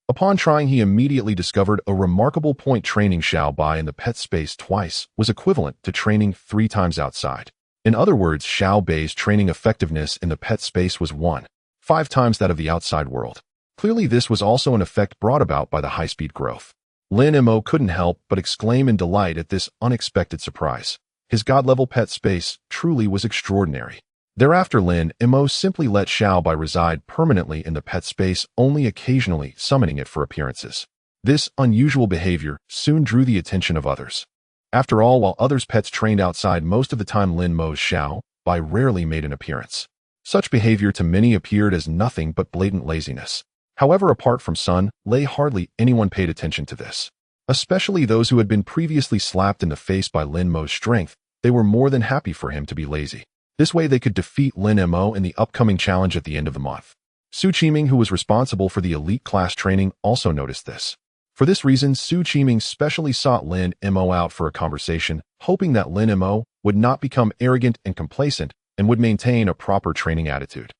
Speaker 1: Upon trying, he immediately discovered a remarkable point: training Xiao Bei in the pet space twice was equivalent to training 3 times outside. In other words, Xiao Bei's training effectiveness in the pet space was 1.5 times that of the outside world. Clearly, this was also an effect brought about by the high-speed growth. Lin Mo couldn't help but exclaim in delight at this unexpected surprise. His god-level pet space truly was extraordinary. Thereafter, Lin Mo simply let Xiao Bei reside permanently in the pet space, only occasionally summoning it for appearances. This unusual behavior soon drew the attention of others. After all, while others' pets trained outside, most of the time Lin Mo's Xiao Bei rarely made an appearance. Such behavior to many appeared as nothing but blatant laziness. However, apart from Sun Lei, hardly anyone paid attention to this. Especially those who had been previously slapped in the face by Lin Mo's strength. They were more than happy for him to be lazy. This way they could defeat Lin Mo in the upcoming challenge at the end of the month. Su Qiming, who was responsible for the elite class training, also noticed this. For this reason, Su Qiming specially sought Lin Mo out for a conversation, hoping that Lin Mo would not become arrogant and complacent and would maintain a proper training attitude.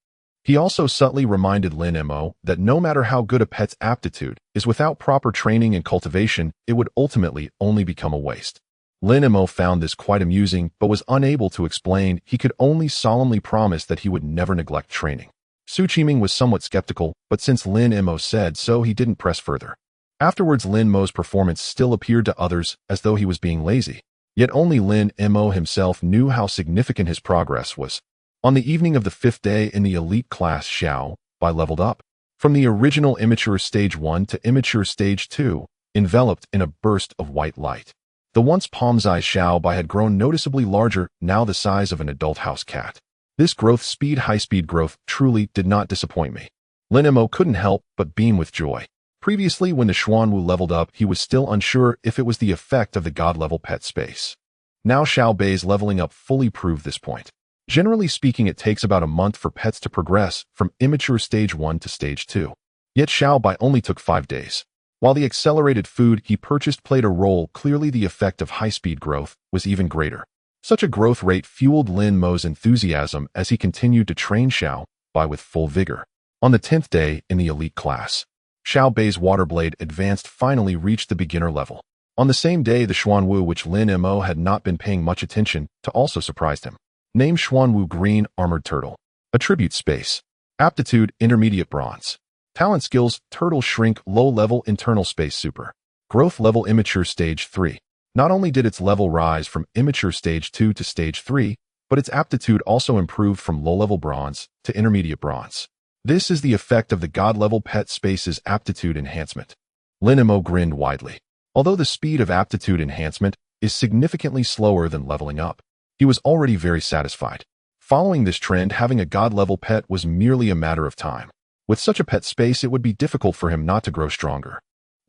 Speaker 1: He also subtly reminded Lin Mo that no matter how good a pet's aptitude is, without proper training and cultivation, it would ultimately only become a waste. Lin Mo found this quite amusing, but was unable to explain. He could only solemnly promise that he would never neglect training. Su Qiming was somewhat skeptical, but since Lin Mo said so, he didn't press further. Afterwards, Lin Mo's performance still appeared to others as though he was being lazy. Yet only Lin Mo himself knew how significant his progress was. On the evening of the 5th day in the elite class, Xiao Bei leveled up from the original immature stage 1 to immature stage 2, enveloped in a burst of white light. The once palm-sized Xiao Bei had grown noticeably larger, now the size of an adult house cat. This high-speed growth, truly did not disappoint me. Lin Mo couldn't help but beam with joy. Previously, when the Xuanwu leveled up, he was still unsure if it was the effect of the god-level pet space. Now Xiao Bei's leveling up fully proved this point. Generally speaking, it takes about a month for pets to progress from immature stage 1 to stage 2. Yet Xiao Bei only took 5 days. While the accelerated food he purchased played a role, clearly the effect of high-speed growth was even greater. Such a growth rate fueled Lin Mo's enthusiasm as he continued to train Xiao Bei with full vigor. On the 10th day in the elite class, Xiao Bei's water blade advanced finally reached the beginner level. On the same day, the Xuanwu, which Lin Mo had not been paying much attention to, also surprised him. Name: Xuanwu Green Armored Turtle. Attribute: Space. Aptitude: Intermediate Bronze. Talent: Skills: Turtle Shrink, Low Level Internal Space Super. Growth level: Immature Stage 3. Not only did its level rise from Immature Stage 2 to Stage 3, but its aptitude also improved from low-level Bronze to Intermediate Bronze. This is the effect of the God-level pet space's aptitude enhancement. Lin Mo grinned widely. Although the speed of aptitude enhancement is significantly slower than leveling up, he was already very satisfied. Following this trend, having a god-level pet was merely a matter of time. With such a pet space, it would be difficult for him not to grow stronger.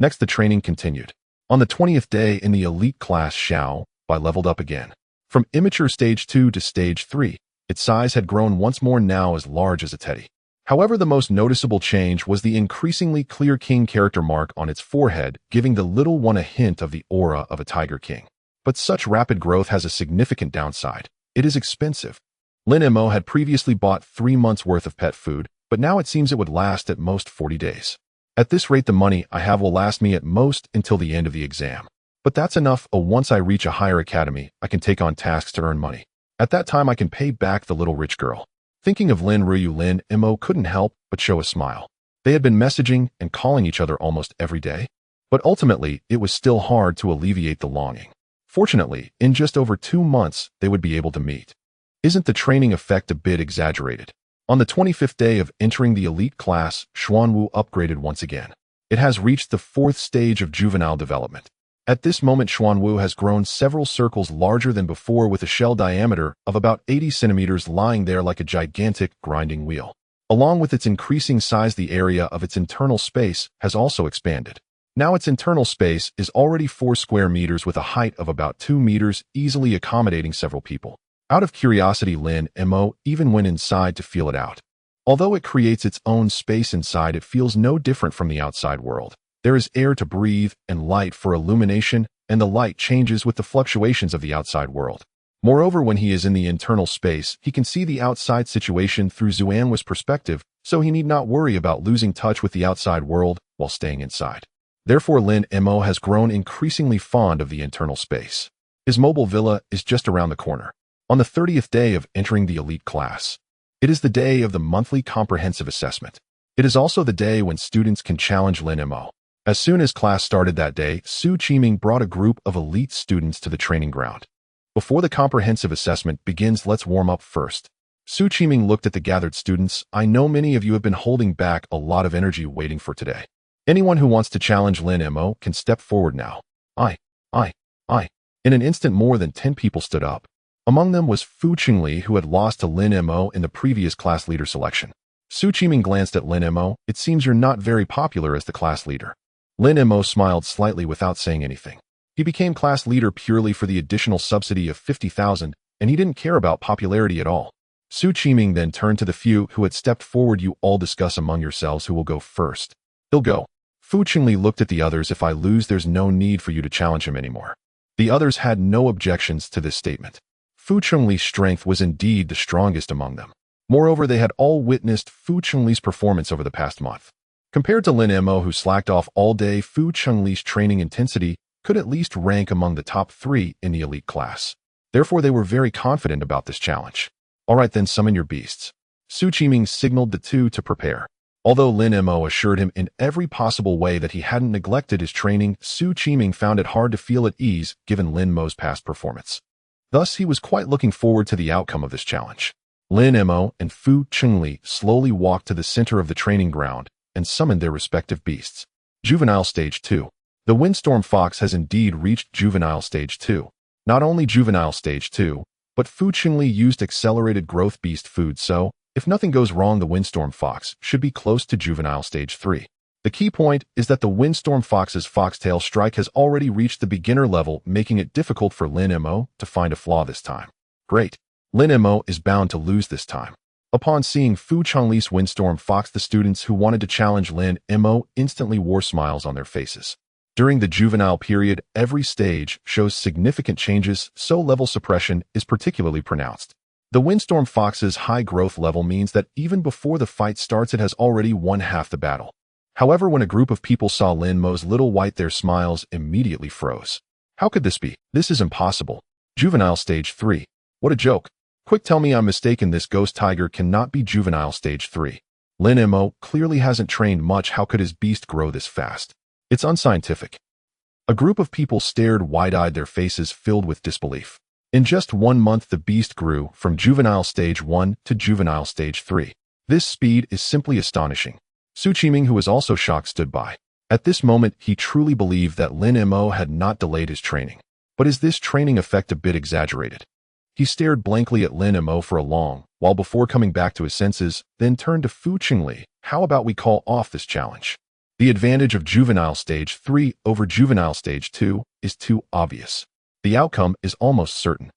Speaker 1: Next, the training continued. On the 20th day in the elite class, Xiao Bai leveled up again. From immature stage 2 to stage 3, its size had grown once more, now as large as a teddy. However, the most noticeable change was the increasingly clear king character mark on its forehead, giving the little one a hint of the aura of a tiger king. But such rapid growth has a significant downside. It is expensive. Lin Mo had previously bought 3 months' worth of pet food, but now it seems it would last at most 40 days. At this rate, the money I have will last me at most until the end of the exam. But that's enough. Once I reach a higher academy, I can take on tasks to earn money. At that time, I can pay back the little rich girl. Thinking of Lin Ryu, Lin Mo couldn't help but show a smile. They had been messaging and calling each other almost every day. But ultimately, it was still hard to alleviate the longing. Fortunately, in just over 2 months, they would be able to meet. Isn't the training effect a bit exaggerated? On the 25th day of entering the elite class, Xuanwu upgraded once again. It has reached the 4th stage of juvenile development. At this moment, Xuanwu has grown several circles larger than before, with a shell diameter of about 80 centimeters, lying there like a gigantic grinding wheel. Along with its increasing size, the area of its internal space has also expanded. Now its internal space is already 4 square meters with a height of about 2 meters, easily accommodating several people. Out of curiosity, Lin Mo even went inside to feel it out. Although it creates its own space inside, it feels no different from the outside world. There is air to breathe and light for illumination, and the light changes with the fluctuations of the outside world. Moreover, when he is in the internal space, he can see the outside situation through Xuanwu's perspective, so he need not worry about losing touch with the outside world while staying inside. Therefore, Lin Mo has grown increasingly fond of the internal space. His mobile villa is just around the corner. On the 30th day of entering the elite class, it is the day of the monthly comprehensive assessment. It is also the day when students can challenge Lin Mo. As soon as class started that day, Su Qiming brought a group of elite students to the training ground. Before the comprehensive assessment begins, let's warm up first. Su Qiming looked at the gathered students. I know many of you have been holding back a lot of energy waiting for today. Anyone who wants to challenge Lin Mo can step forward now. I. In an instant, more than 10 people stood up. Among them was Fu Qingli, who had lost to Lin Mo in the previous class leader selection. Su Qiming glanced at Lin Mo. It seems you're not very popular as the class leader. Lin Mo smiled slightly without saying anything. He became class leader purely for the additional subsidy of 50,000, and he didn't care about popularity at all. Su Qiming then turned to the few who had stepped forward. You all discuss among yourselves who will go first. He'll go. Fu Qingli looked at the others. If I lose, there's no need for you to challenge him anymore. The others had no objections to this statement. Fu Qingli's strength was indeed the strongest among them. Moreover, they had all witnessed Fu Qingli's performance over the past month. Compared to Lin Mo, who slacked off all day, Fu Qingli's training intensity could at least rank among the top 3 in the elite class. Therefore, they were very confident about this challenge. All right, then summon your beasts. Su Qiming signaled the two to prepare. Although Lin Mo assured him in every possible way that he hadn't neglected his training, Su Qiming found it hard to feel at ease given Lin Mo's past performance. Thus, he was quite looking forward to the outcome of this challenge. Lin Mo and Fu Qingli slowly walked to the center of the training ground and summoned their respective beasts. Juvenile Stage 2. The Windstorm Fox has indeed reached Juvenile Stage 2. Not only Juvenile Stage 2, but Fu Qingli used accelerated growth beast food, so, if nothing goes wrong, the Windstorm Fox should be close to Juvenile Stage 3. The key point is that the Windstorm Fox's Foxtail Strike has already reached the beginner level, making it difficult for Lin Mo to find a flaw this time. Great. Lin Mo is bound to lose this time. Upon seeing Fu Qingli's Windstorm Fox, the students who wanted to challenge Lin Mo instantly wore smiles on their faces. During the juvenile period, every stage shows significant changes, so level suppression is particularly pronounced. The Windstorm Fox's high growth level means that even before the fight starts, it has already won half the battle. However, when a group of people saw Lin Mo's little white, their smiles immediately froze. How could this be? This is impossible. Juvenile Stage 3. What a joke. Quick, tell me I'm mistaken. This ghost tiger cannot be Juvenile Stage 3. Lin Mo clearly hasn't trained much. How could his beast grow this fast? It's unscientific. A group of people stared wide-eyed, their faces filled with disbelief. In just 1 month, the beast grew from Juvenile Stage 1 to Juvenile Stage 3. This speed is simply astonishing. Su Qiming, who was also shocked, stood by. At this moment, he truly believed that Lin Mo had not delayed his training. But is this training effect a bit exaggerated? He stared blankly at Lin Mo for a long while before coming back to his senses, then turned to Fu Qingli. How about we call off this challenge? The advantage of juvenile stage 3 over juvenile stage 2 is too obvious. The outcome is almost certain.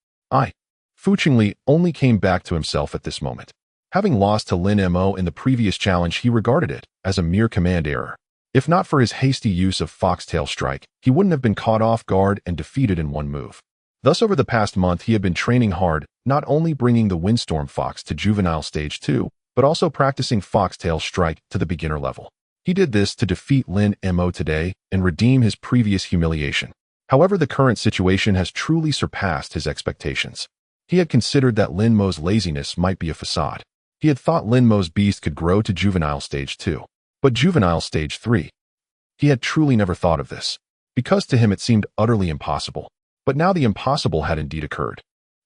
Speaker 1: Fu Qingli only came back to himself at this moment. Having lost to Lin Mo in the previous challenge, he regarded it as a mere command error. If not for his hasty use of Foxtail Strike, he wouldn't have been caught off guard and defeated in one move. Thus, over the past month, he had been training hard, not only bringing the Windstorm Fox to Juvenile Stage 2, but also practicing Foxtail Strike to the beginner level. He did this to defeat Lin Mo today and redeem his previous humiliation. However, the current situation has truly surpassed his expectations. He had considered that Lin Mo's laziness might be a facade. He had thought Lin Mo's beast could grow to Juvenile Stage 2, but Juvenile Stage 3. He had truly never thought of this, because to him it seemed utterly impossible. But now the impossible had indeed occurred.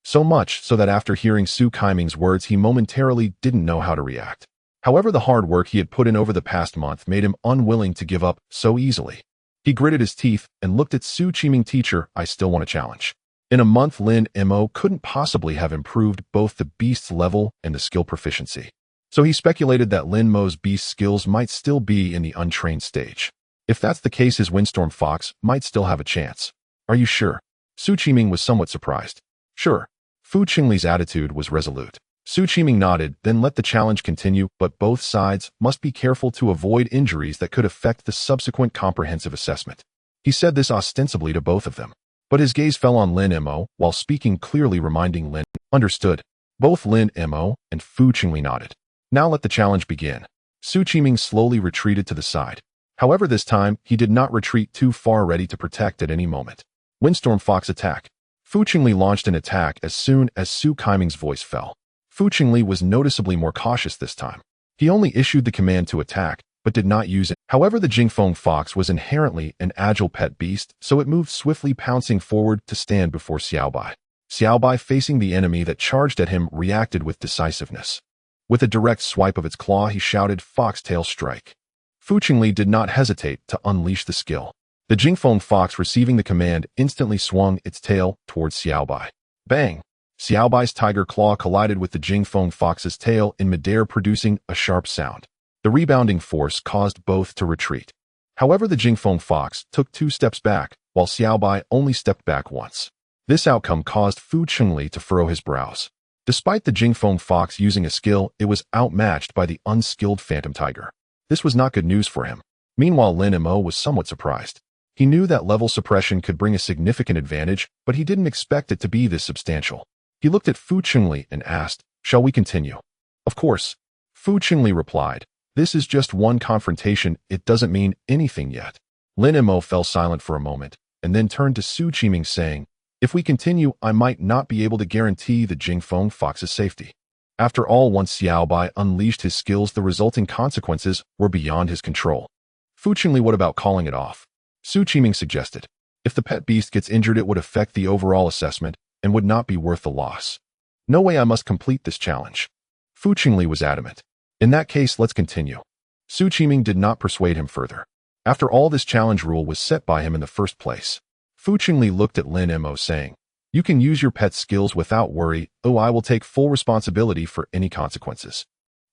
Speaker 1: So much so that after hearing Su Kaiming's words, he momentarily didn't know how to react. However, the hard work he had put in over the past month made him unwilling to give up so easily. He gritted his teeth and looked at Su Qiming. Teacher, I still want a challenge. In a month, Lin Mo couldn't possibly have improved both the beast's level and the skill proficiency. So he speculated that Lin Mo's beast skills might still be in the untrained stage. If that's the case, his Windstorm Fox might still have a chance. Are you sure? Su Qiming was somewhat surprised. Sure. Fu Qingli's attitude was resolute. Su Qiming nodded, then let the challenge continue, but both sides must be careful to avoid injuries that could affect the subsequent comprehensive assessment. He said this ostensibly to both of them, but his gaze fell on Lin Mo while speaking clearly, reminding Lin. Understood. Both Lin Mo and Fu Qingli nodded. Now let the challenge begin. Su Qiming slowly retreated to the side. However, this time, he did not retreat too far, ready to protect at any moment. Windstorm Fox attack. Fu Qingli launched an attack as soon as Su Kaiming's voice fell. Fu Qingli was noticeably more cautious this time. He only issued the command to attack, but did not use it. However, the Jingfeng Fox was inherently an agile pet beast, so it moved swiftly, pouncing forward to stand before Xiaobai. Xiaobai, facing the enemy that charged at him, reacted with decisiveness. With a direct swipe of its claw, he shouted, Foxtail Strike. Fu Qingli did not hesitate to unleash the skill. The Jingfeng Fox, receiving the command, instantly swung its tail towards Xiaobai. Bang! Xiaobai's tiger claw collided with the Jingfeng Fox's tail in midair, producing a sharp sound. The rebounding force caused both to retreat. However, the Jingfeng Fox took 2 steps back, while Xiaobai only stepped back once. This outcome caused Fu Qingli to furrow his brows. Despite the Jingfeng Fox using a skill, it was outmatched by the unskilled Phantom Tiger. This was not good news for him. Meanwhile, Lin Mo was somewhat surprised. He knew that level suppression could bring a significant advantage, but he didn't expect it to be this substantial. He looked at Fu Qingli and asked, Shall we continue? Of course. Fu Qingli replied, This is just one confrontation, it doesn't mean anything yet. Lin Mo fell silent for a moment, and then turned to Su Qiming, saying, If we continue, I might not be able to guarantee the Jingfeng Fox's safety. After all, once Xiaobai unleashed his skills, the resulting consequences were beyond his control. Fu Qingli, what about calling it off? Su Qiming suggested. If the pet beast gets injured, it would affect the overall assessment and would not be worth the loss. No way, I must complete this challenge. Fu Qingli was adamant. In that case, let's continue. Su Qiming did not persuade him further. After all, this challenge rule was set by him in the first place. Fu Qingli looked at Lin Mo, saying, You can use your pet skills without worry. I will take full responsibility for any consequences.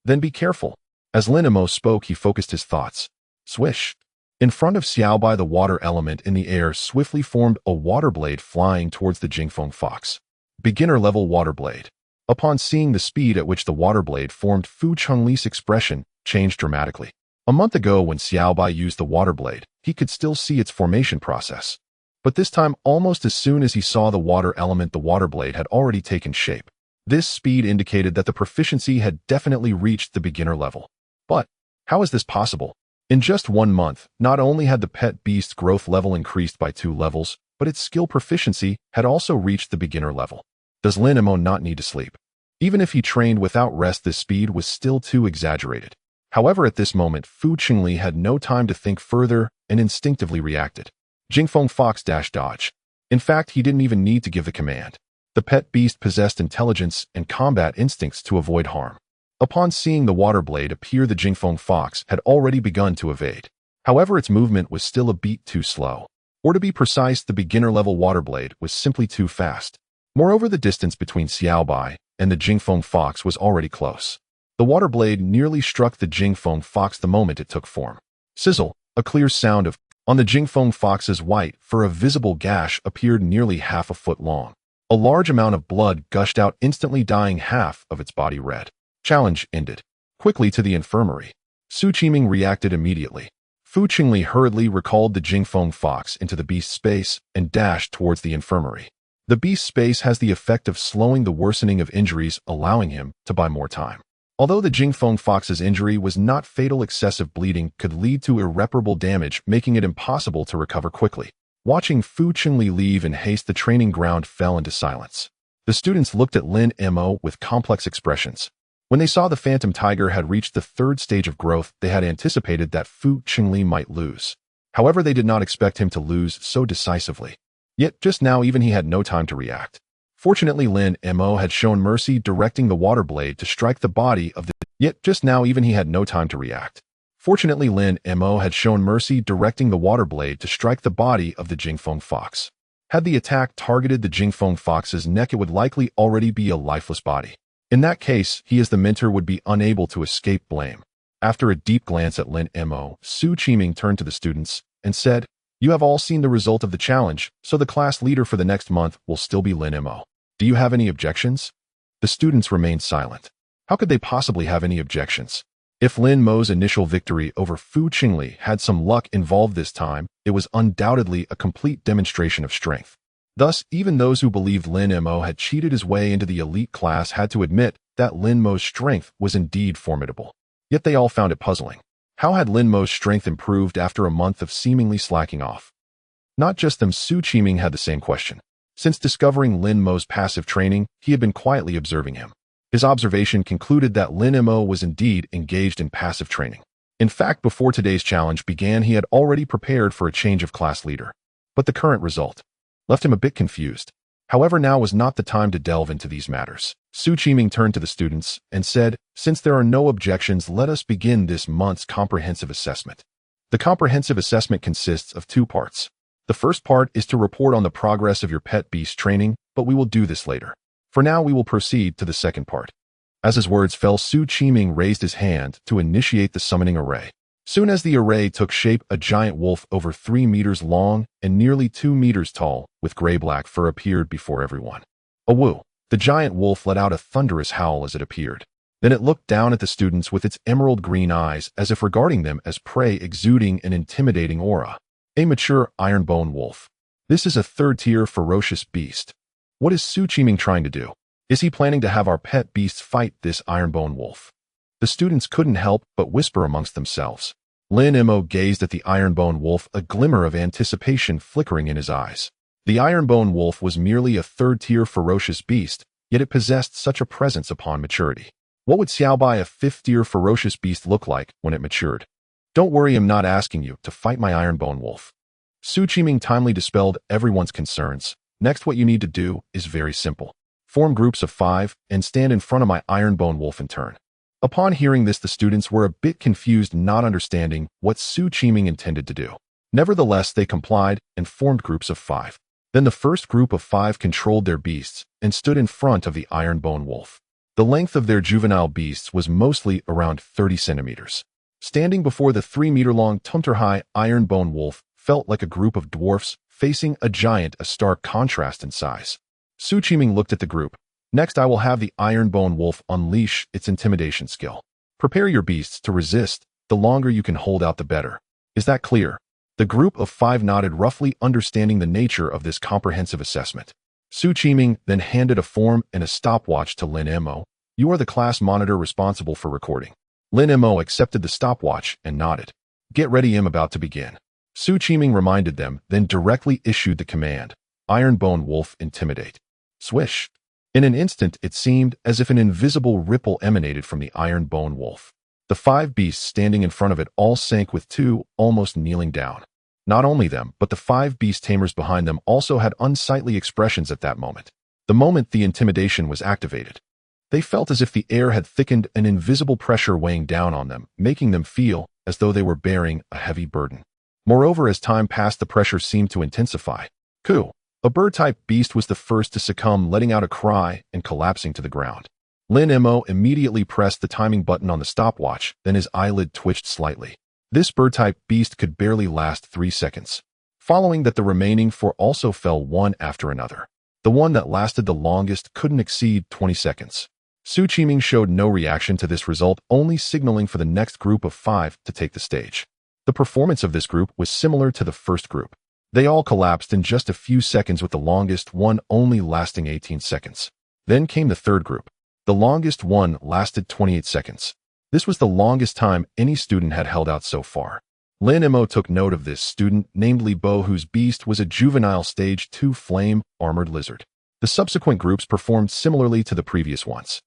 Speaker 1: Then be careful. As Lin Mo spoke, he focused his thoughts. Swish. In front of Xiaobai, the water element in the air swiftly formed a water blade flying towards the Jingfeng Fox. Beginner-level water blade. Upon seeing the speed at which the water blade formed, Fu Qingli's expression changed dramatically. A month ago, when Xiaobai used the water blade, he could still see its formation process. But this time, almost as soon as he saw the water element, the water blade had already taken shape. This speed indicated that the proficiency had definitely reached the beginner level. But how is this possible? In just 1 month, not only had the pet beast's growth level increased by 2 levels, but its skill proficiency had also reached the beginner level. Does Lin Mo not need to sleep? Even if he trained without rest, this speed was still too exaggerated. However, at this moment, Fu Qingli had no time to think further and instinctively reacted. Jingfeng Fox dodge. In fact, he didn't even need to give the command. The pet beast possessed intelligence and combat instincts to avoid harm. Upon seeing the water blade appear, the Jingfeng Fox had already begun to evade. However, its movement was still a beat too slow. Or to be precise, the beginner-level water blade was simply too fast. Moreover, the distance between Xiaobai and the Jingfeng fox was already close. The water blade nearly struck the Jingfeng fox the moment it took form. Sizzle, a clear sound of on the Jingfeng fox's white fur, a visible gash appeared nearly half a foot long. A large amount of blood gushed out, instantly dyeing half of its body red. Challenge ended. Quickly to the infirmary. Su Qiming reacted immediately. Fu Qingli hurriedly recalled the Jingfeng fox into the beast space and dashed towards the infirmary. The beast space has the effect of slowing the worsening of injuries, allowing him to buy more time. Although the Jingfeng fox's injury was not fatal, excessive bleeding could lead to irreparable damage, making it impossible to recover quickly. Watching Fu Qingli leave in haste, the training ground fell into silence. The students looked at Lin Mo with complex expressions. When they saw the phantom tiger had reached the third stage of growth, they had anticipated that Fu Qingli might lose. However, they did not expect him to lose so decisively. Yet just now even he had no time to react. Fortunately, Lin Mo had shown mercy, directing the water blade to strike the body of the Fortunately, Lin Mo had shown mercy, directing the water blade to strike the body of the Jingfeng fox. Had the attack targeted the Jingfeng fox's neck, it would likely already be a lifeless body. In that case, he as the mentor would be unable to escape blame. After a deep glance at Lin Mo, Su Qiming turned to the students and said, "You have all seen the result of the challenge, so the class leader for the next month will still be Lin Mo. Do you have any objections?" The students remained silent. How could they possibly have any objections? If Lin Mo's initial victory over Fu Qingli had some luck involved this time, it was undoubtedly a complete demonstration of strength. Thus, even those who believed Lin Mo had cheated his way into the elite class had to admit that Lin Mo's strength was indeed formidable. Yet they all found it puzzling. How had Lin Mo's strength improved after a month of seemingly slacking off? Not just them, Su Qiming had the same question. Since discovering Lin Mo's passive training, he had been quietly observing him. His observation concluded that Lin Mo was indeed engaged in passive training. In fact, before today's challenge began, he had already prepared for a change of class leader. But the current result left him a bit confused. However, now was not the time to delve into these matters. Su Qiming turned to the students and said, "Since there are no objections, let us begin this month's comprehensive assessment." The comprehensive assessment consists of two parts. The first part is to report on the progress of your pet beast training, but we will do this later. For now, we will proceed to the second part. As his words fell, Su Qiming raised his hand to initiate the summoning array. Soon as the array took shape, a giant wolf over 3 meters long and nearly 2 meters tall, with gray-black fur, appeared before everyone. Awoo! The giant wolf let out a thunderous howl as it appeared. Then it looked down at the students with its emerald green eyes, as if regarding them as prey, exuding an intimidating aura. A mature ironbone wolf. This is a third-tier ferocious beast. What is Su Qiming trying to do? Is he planning to have our pet beasts fight this ironbone wolf? The students couldn't help but whisper amongst themselves. Lin Mo gazed at the ironbone wolf, a glimmer of anticipation flickering in his eyes. The ironbone wolf was merely a third-tier ferocious beast, yet it possessed such a presence upon maturity. What would Xiaobai, a fifth-tier ferocious beast, look like when it matured? Don't worry, I'm not asking you to fight my ironbone wolf. Su Qiming timely dispelled everyone's concerns. Next, what you need to do is very simple. Form groups of 5 and stand in front of my ironbone wolf in turn. Upon hearing this, the students were a bit confused, not understanding what Su Qiming intended to do. Nevertheless, they complied and formed groups of 5. Then the first group of 5 controlled their beasts and stood in front of the ironbone wolf. The length of their juvenile beasts was mostly around 30 centimeters. Standing before the 3-meter-long Tumterhai ironbone wolf felt like a group of dwarfs facing a giant, a stark contrast in size. Su Qiming looked at the group. Next, I will have the ironbone wolf unleash its intimidation skill. Prepare your beasts to resist. The longer you can hold out, the better. Is that clear? The group of 5 nodded, roughly understanding the nature of this comprehensive assessment. Su Qiming then handed a form and a stopwatch to Lin Mo. You are the class monitor responsible for recording. Lin Mo accepted the stopwatch and nodded. Get ready, I'm about to begin. Su Qiming reminded them, then directly issued the command. Ironbone wolf, intimidate. Swish. In an instant, it seemed as if an invisible ripple emanated from the ironbone wolf. The 5 beasts standing in front of it all sank, with 2 almost kneeling down. Not only them, but the 5 beast tamers behind them also had unsightly expressions at that moment. The moment the intimidation was activated, they felt as if the air had thickened, an invisible pressure weighing down on them, making them feel as though they were bearing a heavy burden. Moreover, as time passed, the pressure seemed to intensify. Ku. A bird-type beast was the first to succumb, letting out a cry and collapsing to the ground. Lin Mo immediately pressed the timing button on the stopwatch, then his eyelid twitched slightly. This bird-type beast could barely last 3 seconds. Following that, the remaining 4 also fell one after another. The one that lasted the longest couldn't exceed 20 seconds. Su Qiming showed no reaction to this result, only signaling for the next group of 5 to take the stage. The performance of this group was similar to the first group. They all collapsed in just a few seconds, with the longest one only lasting 18 seconds. Then came the third group. The longest one lasted 28 seconds. This was the longest time any student had held out so far. Lin Mo took note of this student, named Li Bo, whose beast was a juvenile Stage 2 flame-armored lizard. The subsequent groups performed similarly to the previous ones.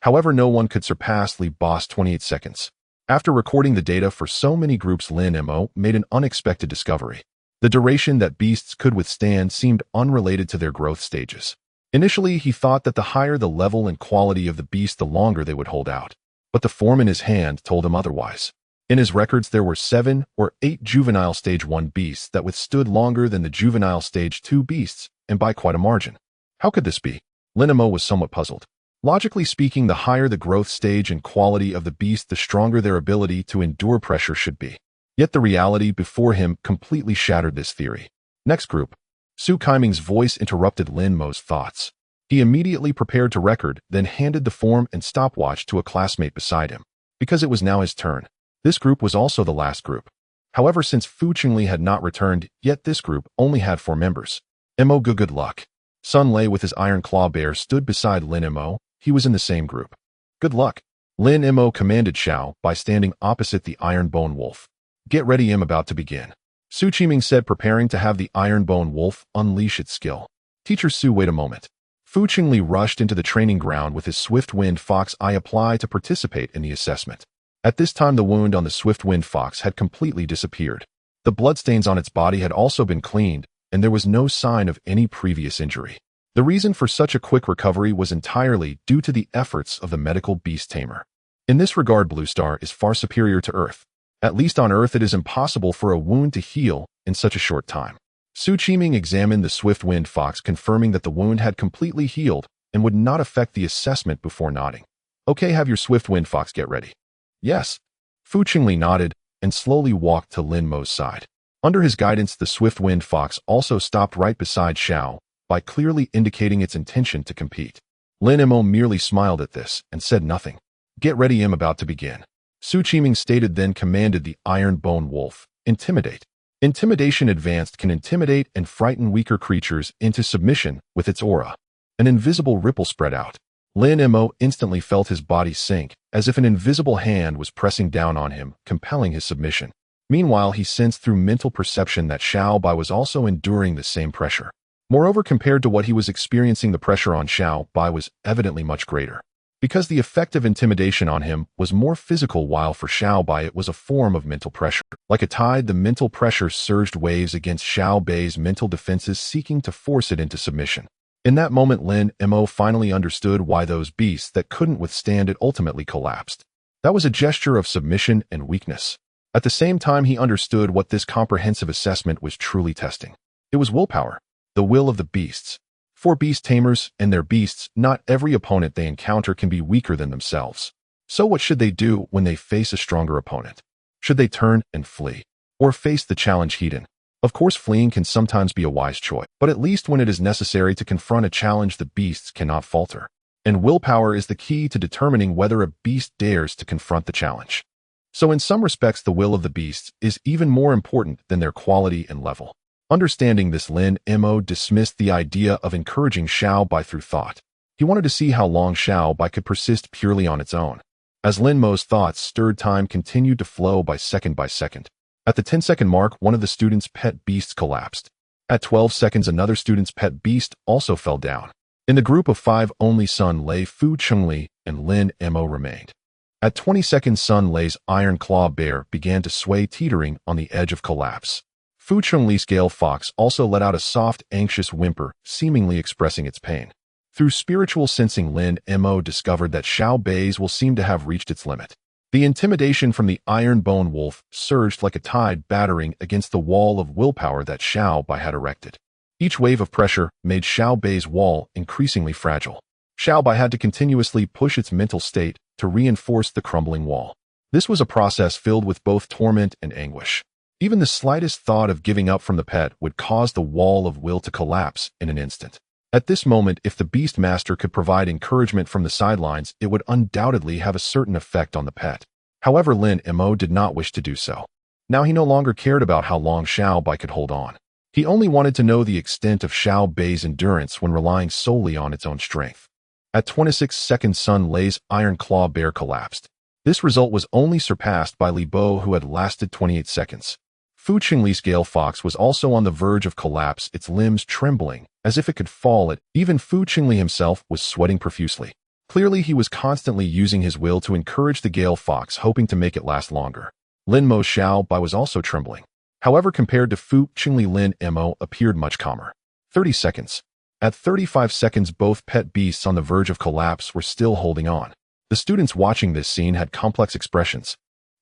Speaker 1: However, no one could surpass Li Bo's 28 seconds. After recording the data for so many groups, Lin Mo made an unexpected discovery. The duration that beasts could withstand seemed unrelated to their growth stages. Initially, he thought that the higher the level and quality of the beast, the longer they would hold out. But the form in his hand told him otherwise. In his records, there were 7 or 8 juvenile Stage 1 beasts that withstood longer than the juvenile Stage 2 beasts, and by quite a margin. How could this be? Lin Mo was somewhat puzzled. Logically speaking, the higher the growth stage and quality of the beast, the stronger their ability to endure pressure should be. Yet the reality before him completely shattered this theory. Next group. Su Qiming's voice interrupted Lin Mo's thoughts. He immediately prepared to record, then handed the form and stopwatch to a classmate beside him. Because it was now his turn. This group was also the last group. However, since Fu Qingli had not returned, yet this group only had 4 members. Mo, good luck. Sun Lei with his iron claw bear stood beside Lin Mo. He was in the same group. Good luck. Lin Mo commanded Xiao by standing opposite the iron bone wolf. Get ready, I'm about to begin. Su Qiming said, preparing to have the iron bone wolf unleash its skill. Teacher Su, wait a moment. Fu Qingli rushed into the training ground with his swift-winged fox eye apply to participate in the assessment. At this time, the wound on the swift-winged fox had completely disappeared. The bloodstains on its body had also been cleaned, and there was no sign of any previous injury. The reason for such a quick recovery was entirely due to the efforts of the medical beast tamer. In this regard, Blue Star is far superior to Earth. At least on Earth, it is impossible for a wound to heal in such a short time. Su Qiming examined the swift-winged fox, confirming that the wound had completely healed and would not affect the assessment before nodding. Okay, have your swift-winged fox get ready. Yes. Fu Qingli nodded and slowly walked to Lin Mo's side. Under his guidance, the swift-winged fox also stopped right beside Xiao, by clearly indicating its intention to compete. Lin Mo merely smiled at this and said nothing. Get ready, I'm about to begin. Su Qiming stated, then commanded the iron bone wolf, intimidate. Intimidation advanced can intimidate and frighten weaker creatures into submission with its aura. An invisible ripple spread out. Lin Mo instantly felt his body sink, as if an invisible hand was pressing down on him, compelling his submission. Meanwhile, he sensed through mental perception that Xiao Bai was also enduring the same pressure. Moreover, compared to what he was experiencing, the pressure on Xiao Bai was evidently much greater. Because the effect of intimidation on him was more physical, while for Xiao Bai it was a form of mental pressure. Like a tide, the mental pressure surged waves against Xiao Bai's mental defenses, seeking to force it into submission. In that moment, Lin Mo finally understood why those beasts that couldn't withstand it ultimately collapsed. That was a gesture of submission and weakness. At the same time, he understood what this comprehensive assessment was truly testing. It was willpower, the will of the beasts. For beast tamers and their beasts, not every opponent they encounter can be weaker than themselves. So what should they do when they face a stronger opponent? Should they turn and flee? Or face the challenge head-on? Of course, fleeing can sometimes be a wise choice, but at least when it is necessary to confront a challenge, the beasts cannot falter. And willpower is the key to determining whether a beast dares to confront the challenge. So in some respects, the will of the beasts is even more important than their quality and level. Understanding this, Lin Mo dismissed the idea of encouraging Xiao Bai through thought. He wanted to see how long Xiao Bai could persist purely on its own. As Lin Mo's thoughts stirred, time continued to flow by second by second. At the 10-second mark, one of the student's pet beasts collapsed. At 12 seconds, another student's pet beast also fell down. In the group of 5, only Sun Lei, Fu Qingli, and Lin Mo remained. At 20 seconds, Sun Lei's iron claw bear began to sway, teetering on the edge of collapse. Fu Qingli's scale fox also let out a soft, anxious whimper, seemingly expressing its pain. Through spiritual sensing, Lin Mo discovered that Xiao Bai's will seemed to have reached its limit. The intimidation from the iron bone wolf surged like a tide, battering against the wall of willpower that Xiao Bai had erected. Each wave of pressure made Xiao Bei's wall increasingly fragile. Xiao Bei had to continuously push its mental state to reinforce the crumbling wall. This was a process filled with both torment and anguish. Even the slightest thought of giving up from the pet would cause the wall of will to collapse in an instant. At this moment, if the Beast Master could provide encouragement from the sidelines, it would undoubtedly have a certain effect on the pet. However, Lin Mo did not wish to do so. Now he no longer cared about how long Xiao Bei could hold on. He only wanted to know the extent of Xiao Bei's endurance when relying solely on its own strength. At 26 seconds, Sun Lei's Iron Claw Bear collapsed. This result was only surpassed by Li Bo, who had lasted 28 seconds. Fu Qingli's Gale Fox was also on the verge of collapse, its limbs trembling, as if it could fall. Even Fu Qingli himself was sweating profusely. Clearly, he was constantly using his will to encourage the Gale Fox, hoping to make it last longer. Lin Mo's Xiao Bei was also trembling. However, compared to Fu Qingli, Lin Mo appeared much calmer. 30 seconds. At 35 seconds, both pet beasts on the verge of collapse were still holding on. The students watching this scene had complex expressions.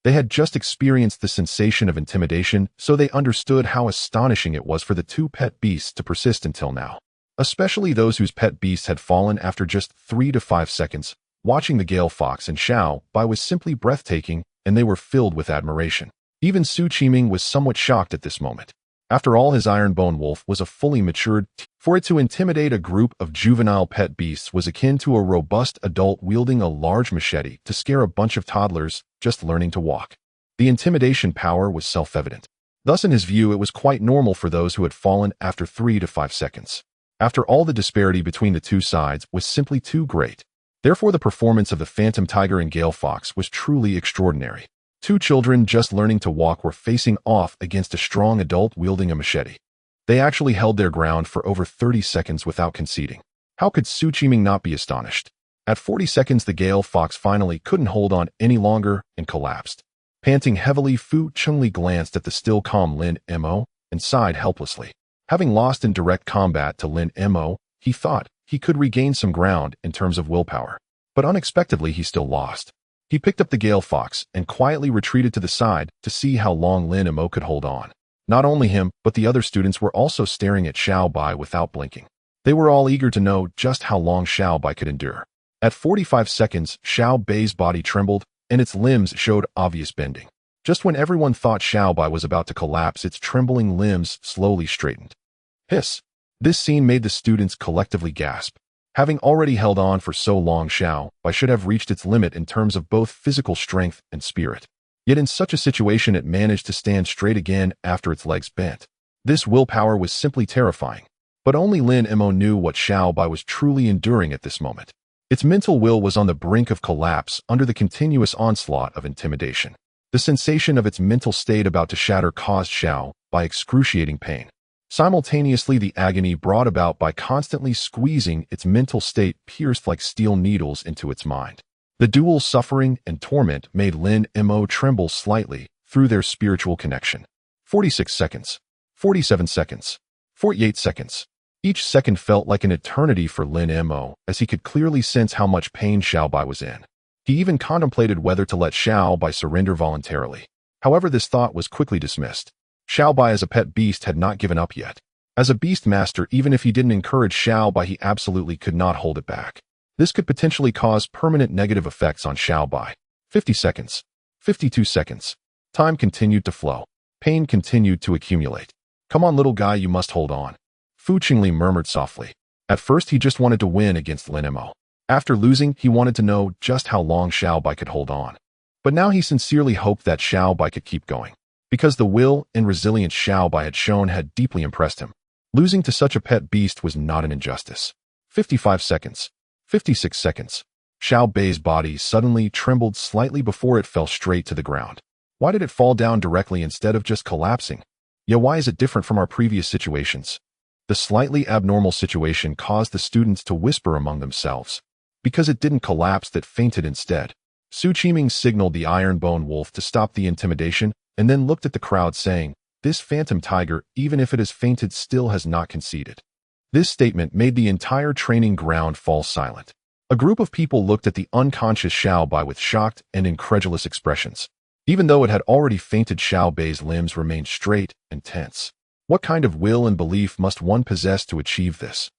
Speaker 1: They had just experienced the sensation of intimidation, so they understood how astonishing it was for the two pet beasts to persist until now. Especially those whose pet beasts had fallen after just 3 to 5 seconds. Watching the Gale Fox and Xiao Bei was simply breathtaking, and they were filled with admiration. Even Su Qiming was somewhat shocked at this moment. After all, his Ironbone Wolf was a fully matured. For it to intimidate a group of juvenile pet beasts was akin to a robust adult wielding a large machete to scare a bunch of toddlers just learning to walk. The intimidation power was self-evident. Thus, in his view, it was quite normal for those who had fallen after 3 to 5 seconds. After all, the disparity between the two sides was simply too great. Therefore, the performance of the Phantom Tiger and Gale Fox was truly extraordinary. Two children just learning to walk were facing off against a strong adult wielding a machete. They actually held their ground for over 30 seconds without conceding. How could Su Qiming not be astonished? At 40 seconds, the Gale Fox finally couldn't hold on any longer and collapsed. Panting heavily, Fu Qingli glanced at the still calm Lin Mo and sighed helplessly. Having lost in direct combat to Lin Mo, he thought he could regain some ground in terms of willpower. But unexpectedly, he still lost. He picked up the Gale Fox and quietly retreated to the side to see how long Lin Mo could hold on. Not only him, but the other students were also staring at Xiao Bei without blinking. They were all eager to know just how long Xiao Bei could endure. At 45 seconds, Xiao Bei's body trembled, and its limbs showed obvious bending. Just when everyone thought Xiao Bei was about to collapse, its trembling limbs slowly straightened. Hiss! This scene made the students collectively gasp. Having already held on for so long, Xiao Bei should have reached its limit in terms of both physical strength and spirit. Yet in such a situation, it managed to stand straight again after its legs bent. This willpower was simply terrifying. But only Lin Mo knew what Xiao Bei was truly enduring at this moment. Its mental will was on the brink of collapse under the continuous onslaught of intimidation. The sensation of its mental state about to shatter caused Xiao Bei excruciating pain. Simultaneously, the agony brought about by constantly squeezing its mental state pierced like steel needles into its mind. The dual suffering and torment made Lin Mo tremble slightly through their spiritual connection. 46 seconds. 47 seconds. 48 seconds. Each second felt like an eternity for Lin Mo, as he could clearly sense how much pain Xiao Bei was in. He even contemplated whether to let Xiao Bei surrender voluntarily. However, this thought was quickly dismissed. Xiao Bei as a pet beast had not given up yet. As a beast master, even if he didn't encourage Xiao Bei, he absolutely could not hold it back. This could potentially cause permanent negative effects on Xiao Bei. 50 seconds. 52 seconds. Time continued to flow. Pain continued to accumulate. Come on, little guy, you must hold on. Fu Qingli murmured softly. At first, he just wanted to win against Lin Mo. After losing, he wanted to know just how long Xiao Bei could hold on. But now he sincerely hoped that Xiao Bei could keep going. Because the will and resilience Xiao Bei had shown had deeply impressed him. Losing to such a pet beast was not an injustice. 55 seconds. 56 seconds. Xiao Bei's body suddenly trembled slightly before it fell straight to the ground. Why did it fall down directly instead of just collapsing? Yeah, why is it different from our previous situations? The slightly abnormal situation caused the students to whisper among themselves. Because it didn't collapse, it fainted instead. Su Qiming signaled the Ironbone Wolf to stop the intimidation, and then looked at the crowd saying, "This phantom tiger, even if it has fainted, still has not conceded." This statement made the entire training ground fall silent. A group of people looked at the unconscious Xiao Bei with shocked and incredulous expressions. Even though it had already fainted, Xiao Bei's limbs remained straight and tense. What kind of will and belief must one possess to achieve this?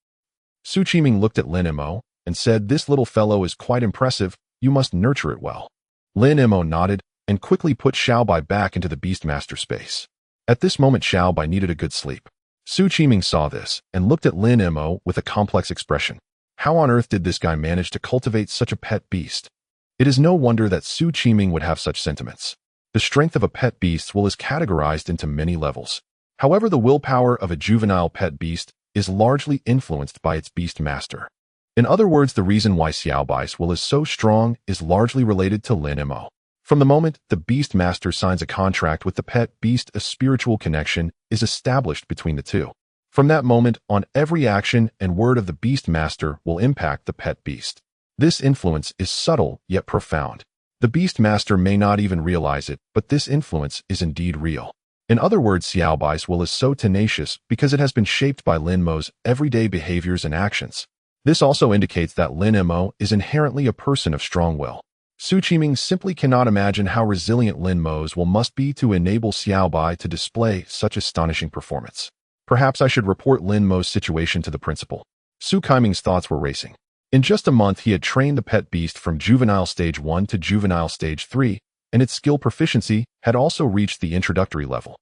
Speaker 1: Su Qiming looked at Lin Mo and said, "This little fellow is quite impressive. You must nurture it well." Lin Mo nodded and quickly put Xiaobai back into the Beastmaster space. At this moment, Xiaobai needed a good sleep. Su Qiming saw this and looked at Lin Mo with a complex expression. How on earth did this guy manage to cultivate such a pet beast? It is no wonder that Su Qiming would have such sentiments. The strength of a pet beast is categorized into many levels. However, the willpower of a juvenile pet beast is largely influenced by its beast master. In other words, the reason why Xiaobai's will is so strong is largely related to Lin Mo. From the moment the beast master signs a contract with the pet beast, a spiritual connection is established between the two. From that moment on, every action and word of the beast master will impact the pet beast. This influence is subtle yet profound. The beast master may not even realize it, but this influence is indeed real. In other words, Xiaobai's will is so tenacious because it has been shaped by Lin Mo's everyday behaviors and actions. This also indicates that Lin Mo is inherently a person of strong will. Su Qiming simply cannot imagine how resilient Lin Mo's will must be to enable Xiaobai to display such astonishing performance. Perhaps I should report Lin Mo's situation to the principal. Su Qiming's thoughts were racing. In just a month, he had trained the pet beast from juvenile stage 1 to juvenile stage 3, and its skill proficiency had also reached the introductory level.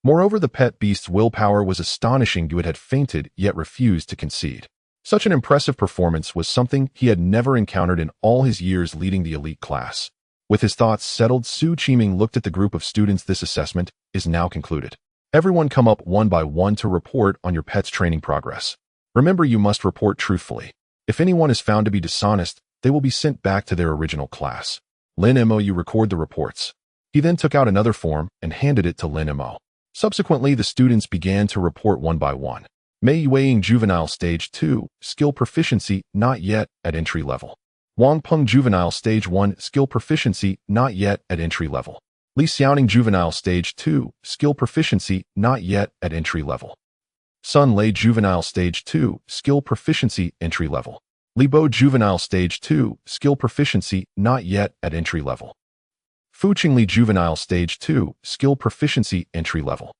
Speaker 1: Moreover, the pet beast's willpower was astonishing. It had fainted yet refused to concede. Such an impressive performance was something he had never encountered in all his years leading the elite class. With his thoughts settled, Su Qiming looked at the group of students. This assessment is now concluded. Everyone come up one by one to report on your pet's training progress. Remember, you must report truthfully. If anyone is found to be dishonest, they will be sent back to their original class. Lin Mo, you record the reports. He then took out another form and handed it to Lin Mo. Subsequently, the students began to report one by one. Mei Weiing Juvenile Stage 2, Skill Proficiency, not yet at entry level. Wang Peng Juvenile Stage 1, Skill Proficiency, not yet at entry level. Li Xiaoning Juvenile Stage 2, Skill Proficiency, not yet at entry level. Sun Lei Juvenile Stage 2, Skill Proficiency, entry level. Li Bo Juvenile Stage 2, Skill Proficiency, not yet at entry level. Fu Qingli Juvenile Stage 2, Skill Proficiency, entry level.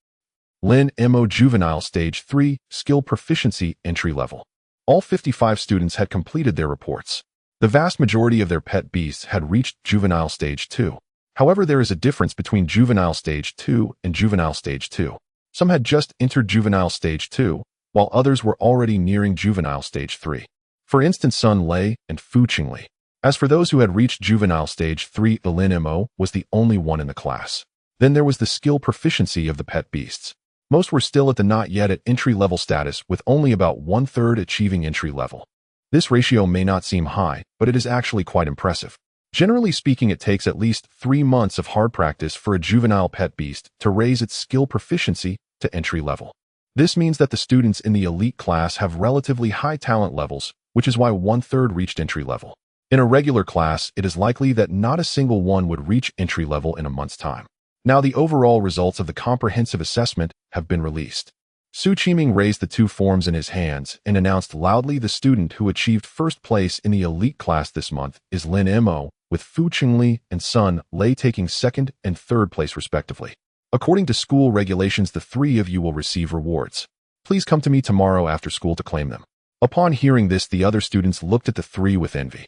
Speaker 1: Lin Mo Juvenile Stage 3, Skill Proficiency, entry level. All 55 students had completed their reports. The vast majority of their pet beasts had reached Juvenile Stage 2. However, there is a difference between Juvenile Stage 2 and Juvenile Stage 2. Some had just entered Juvenile Stage 2, while others were already nearing Juvenile Stage 3. For instance, Sun Lei and Fu Qingli. As for those who had reached Juvenile Stage 3, the Lin Mo was the only one in the class. Then there was the skill proficiency of the pet beasts. Most were still at the not yet at entry-level status, with only about one-third achieving entry level. This ratio may not seem high, but it is actually quite impressive. Generally speaking, it takes at least 3 months of hard practice for a juvenile pet beast to raise its skill proficiency to entry level. This means that the students in the elite class have relatively high talent levels, which is why one-third reached entry level. In a regular class, it is likely that not a single one would reach entry level in a month's time. Now the overall results of the comprehensive assessment have been released. Su Qiming raised the 2 forms in his hands and announced loudly the student who achieved first place in the elite class this month is Lin Mo, with Fu Qingli and Sun Lei taking second and third place respectively. According to school regulations, the 3 of you will receive rewards. Please come to me tomorrow after school to claim them. Upon hearing this, the other students looked at the 3 with envy.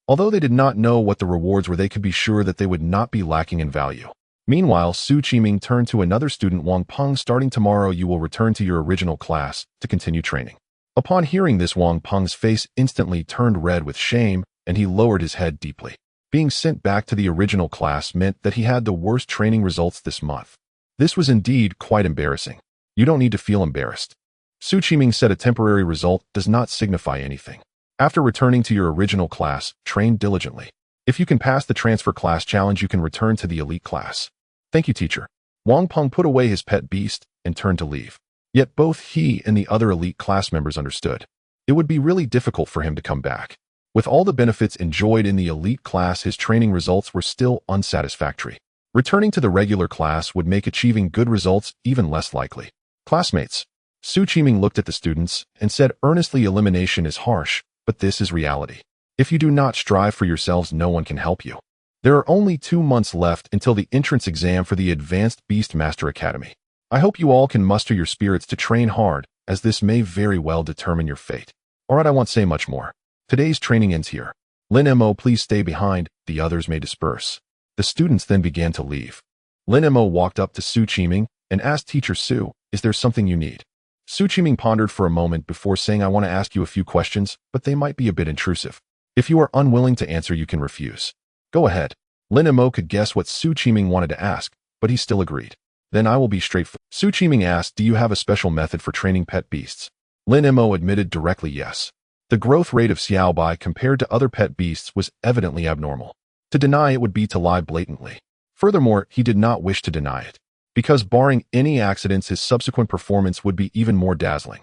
Speaker 1: Although they did not know what the rewards were, they could be sure that they would not be lacking in value. Meanwhile, Su Qiming turned to another student, Wang Peng. Starting tomorrow, you will return to your original class to continue training. Upon hearing this, Wang Peng's face instantly turned red with shame, and he lowered his head deeply. Being sent back to the original class meant that he had the worst training results this month. This was indeed quite embarrassing. You don't need to feel embarrassed. Su Qiming said a temporary result does not signify anything. After returning to your original class, train diligently. If you can pass the transfer class challenge, you can return to the elite class. Thank you, teacher. Wang Peng put away his pet beast and turned to leave. Yet both he and the other elite class members understood. It would be really difficult for him to come back. With all the benefits enjoyed in the elite class, his training results were still unsatisfactory. Returning to the regular class would make achieving good results even less likely. Classmates. Su Qiming looked at the students and said earnestly, elimination is harsh, but this is reality. If you do not strive for yourselves, no one can help you. There are only 2 months left until the entrance exam for the Advanced Beastmaster Academy. I hope you all can muster your spirits to train hard, as this may very well determine your fate. Alright, I won't say much more. Today's training ends here. Lin Mo, please stay behind, the others may disperse. The students then began to leave. Lin Mo walked up to Su Qiming and asked Teacher Su, is there something you need? Su Qiming pondered for a moment before saying, I want to ask you a few questions, but they might be a bit intrusive. If you are unwilling to answer, you can refuse. Go ahead. Lin Mo could guess what Su Qiming wanted to ask, but he still agreed. Then I will be straightforward. Su Qiming asked, do you have a special method for training pet beasts? Lin Mo admitted directly yes. The growth rate of Xiaobai compared to other pet beasts was evidently abnormal. To deny it would be to lie blatantly. Furthermore, he did not wish to deny it, because barring any accidents, his subsequent performance would be even more dazzling.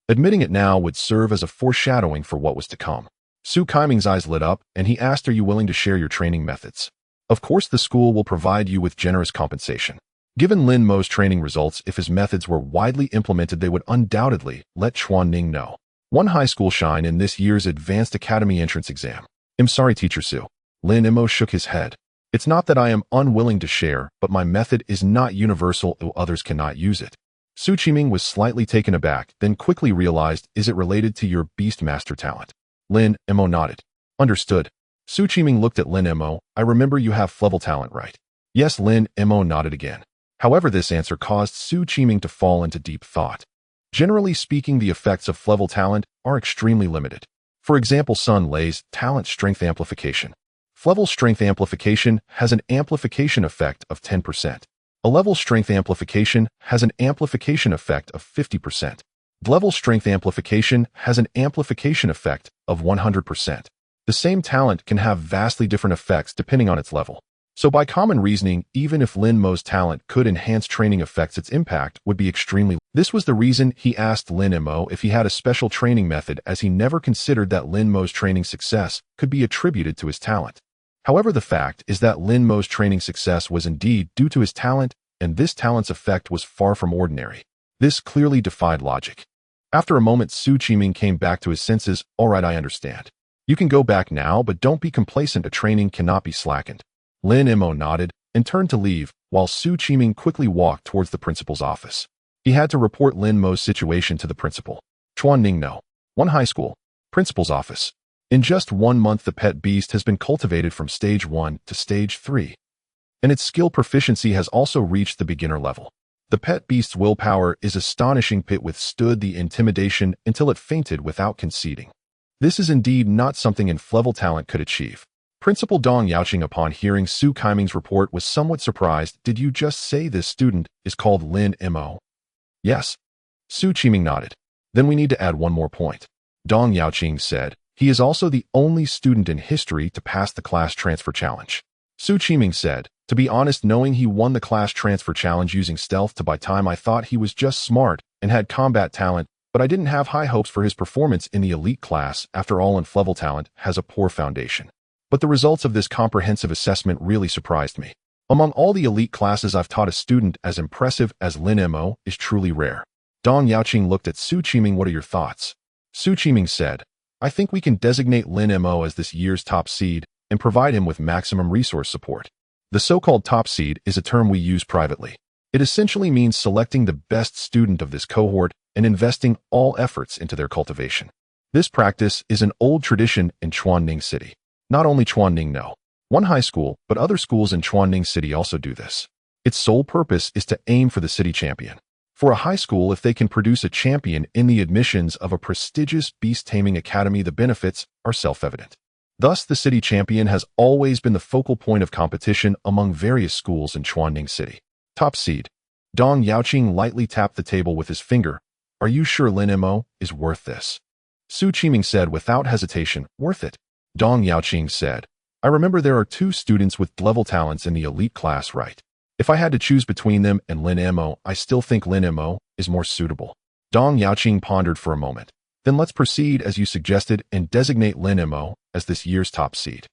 Speaker 1: Admitting it now would serve as a foreshadowing for what was to come. Su Qiming's eyes lit up, and he asked, are you willing to share your training methods? Of course, the school will provide you with generous compensation. Given Lin Mo's training results, if his methods were widely implemented, they would undoubtedly let Chuanning know. One high school shine in this year's Advanced Academy entrance exam. I'm sorry, Teacher Su. Lin Mo shook his head. It's not that I am unwilling to share, but my method is not universal, so others cannot use it. Su Qiming was slightly taken aback, then quickly realized, is it related to your Beastmaster talent? Lin Mo nodded. Understood. Su Qiming looked at Lin Mo. I remember you have level talent, right? Yes, Lin Mo nodded again. However, this answer caused Su Qiming to fall into deep thought. Generally speaking, the effects of level talent are extremely limited. For example, Sun Lei's talent strength amplification. Level strength amplification has an amplification effect of 10%. A level strength amplification has an amplification effect of 50%. Level strength amplification has an amplification effect of 100%. The same talent can have vastly different effects depending on its level. So by common reasoning, even if Lin Mo's talent could enhance training effects, its impact would be extremely. This was the reason he asked Lin Mo if he had a special training method, as he never considered that Lin Mo's training success could be attributed to his talent. However, the fact is that Lin Mo's training success was indeed due to his talent, and this talent's effect was far from ordinary. This clearly defied logic. After a moment, Su Qiming came back to his senses. Alright, I understand. You can go back now, but don't be complacent. A training cannot be slackened. Lin Mo nodded and turned to leave, while Su Qiming quickly walked towards the principal's office. He had to report Lin Mo's situation to the principal. Chuanning No. 1 High School. Principal's office. In just 1 month, the pet beast has been cultivated from stage 1 to stage 3. And its skill proficiency has also reached the beginner level. The pet beast's willpower is astonishing. It withstood the intimidation until it fainted without conceding. This is indeed not something in level talent could achieve. Principal Dong Yaoqing, upon hearing Su Qiming's report, was somewhat surprised. Did you just say this student is called Lin Mo? Yes. Su Qiming nodded. Then we need to add one more point. Dong Yaoqing said, he is also the only student in history to pass the class transfer challenge. Su Qiming said, to be honest, knowing he won the class transfer challenge using stealth to buy time, I thought he was just smart and had combat talent, but I didn't have high hopes for his performance in the elite class. After all, level talent has a poor foundation. But the results of this comprehensive assessment really surprised me. Among all the elite classes I've taught, a student as impressive as Lin Mo is truly rare. Dong Yaoqing looked at Su Qiming. What are your thoughts? Su Qiming said, I think we can designate Lin Mo as this year's top seed and provide him with maximum resource support. The so-called top seed is a term we use privately. It essentially means selecting the best student of this cohort and investing all efforts into their cultivation. This practice is an old tradition in Chuanning City. Not only Chuanning No. 1 High School, but other schools in Chuanning City also do this. Its sole purpose is to aim for the city champion. For a high school, if they can produce a champion in the admissions of a prestigious beast taming academy, the benefits are self-evident. Thus, the city champion has always been the focal point of competition among various schools in Chuanning City. Top seed. Dong Yaoqing lightly tapped the table with his finger. Are you sure Lin Mo is worth this? Su Qiming said without hesitation, worth it. Dong Yaoqing said, I remember there are 2 students with level talents in the elite class, right? If I had to choose between them and Lin Mo, I still think Lin Mo is more suitable. Dong Yaoqing pondered for a moment. Then let's proceed as you suggested and designate Lin Mo as this year's top seed.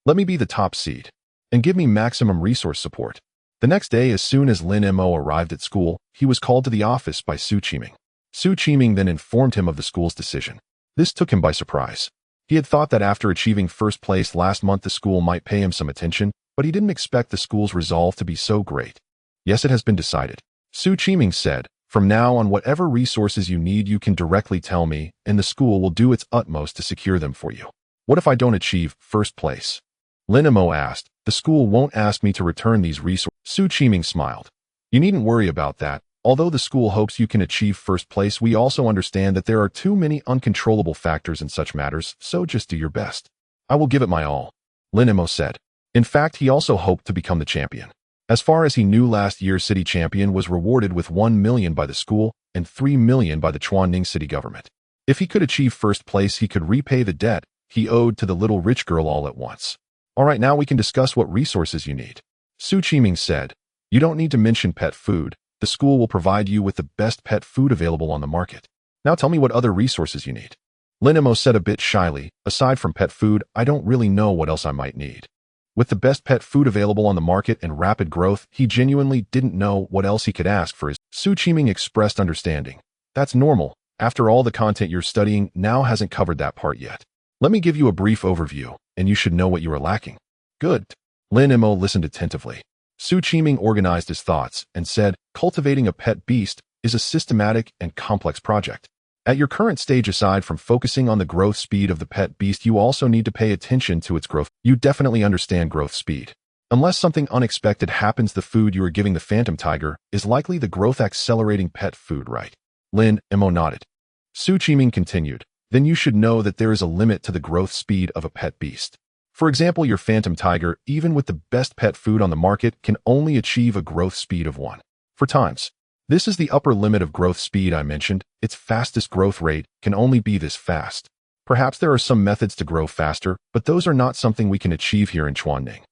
Speaker 1: Let me be the top seed and give me maximum resource support. The next day, as soon as Lin Mo arrived at school, he was called to the office by Su Qiming. Su Qiming then informed him of the school's decision. This took him by surprise. He had thought that after achieving first place last month, the school might pay him some attention, but he didn't expect the school's resolve to be so great. Yes, it has been decided. Su Qiming said, "From now on, whatever resources you need you can directly tell me, and the school will do its utmost to secure them for you." "What if I don't achieve first place?" Lin Mo asked. "The school won't ask me to return these resources." Su Qiming smiled. "You needn't worry about that. Although the school hopes you can achieve first place, we also understand that there are too many uncontrollable factors in such matters, so just do your best." "I will give it my all," Lin Mo said. In fact, he also hoped to become the champion. As far as he knew, last year's city champion was rewarded with 1 million by the school and 3 million by the Chuanning city government. If he could achieve first place, he could repay the debt he owed to the little rich girl all at once. "All right, now we can discuss what resources you need," Su Qiming said. "You don't need to mention pet food. The school will provide you with the best pet food available on the market. Now tell me what other resources you need." Lin Mo said a bit shyly, "Aside from pet food, I don't really know what else I might need." With the best pet food available on the market and rapid growth, he genuinely didn't know what else he could ask for his. Su Qiming expressed understanding. "That's normal. After all, the content you're studying now hasn't covered that part yet. Let me give you a brief overview, and you should know what you are lacking." "Good." Lin Mo listened attentively. Su Qiming organized his thoughts and said, "Cultivating a pet beast is a systematic and complex project. At your current stage, aside from focusing on the growth speed of the pet beast, you also need to pay attention to its growth. You definitely understand growth speed. Unless something unexpected happens, the food you are giving the phantom tiger is likely the growth accelerating pet food, right?" Lin Mo nodded. Su Qiming continued, "Then you should know that there is a limit to the growth speed of a pet beast. For example, your phantom tiger, even with the best pet food on the market, can only achieve a growth speed of 1 times. This is the upper limit of growth speed I mentioned. Its fastest growth rate can only be this fast. Perhaps there are some methods to grow faster, but those are not something we can achieve here in Chuanning.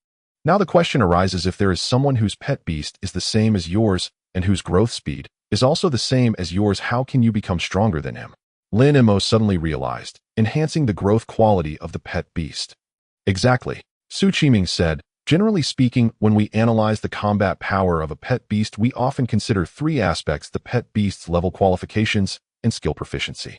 Speaker 1: Now the question arises, if there is someone whose pet beast is the same as yours and whose growth speed is also the same as yours, how can you become stronger than him?" Lin Mo suddenly realized, enhancing the growth quality of the pet beast. "Exactly," Su Qiming said. "Generally speaking, when we analyze the combat power of a pet beast, we often consider 3 aspects: the pet beast's level qualifications and skill proficiency.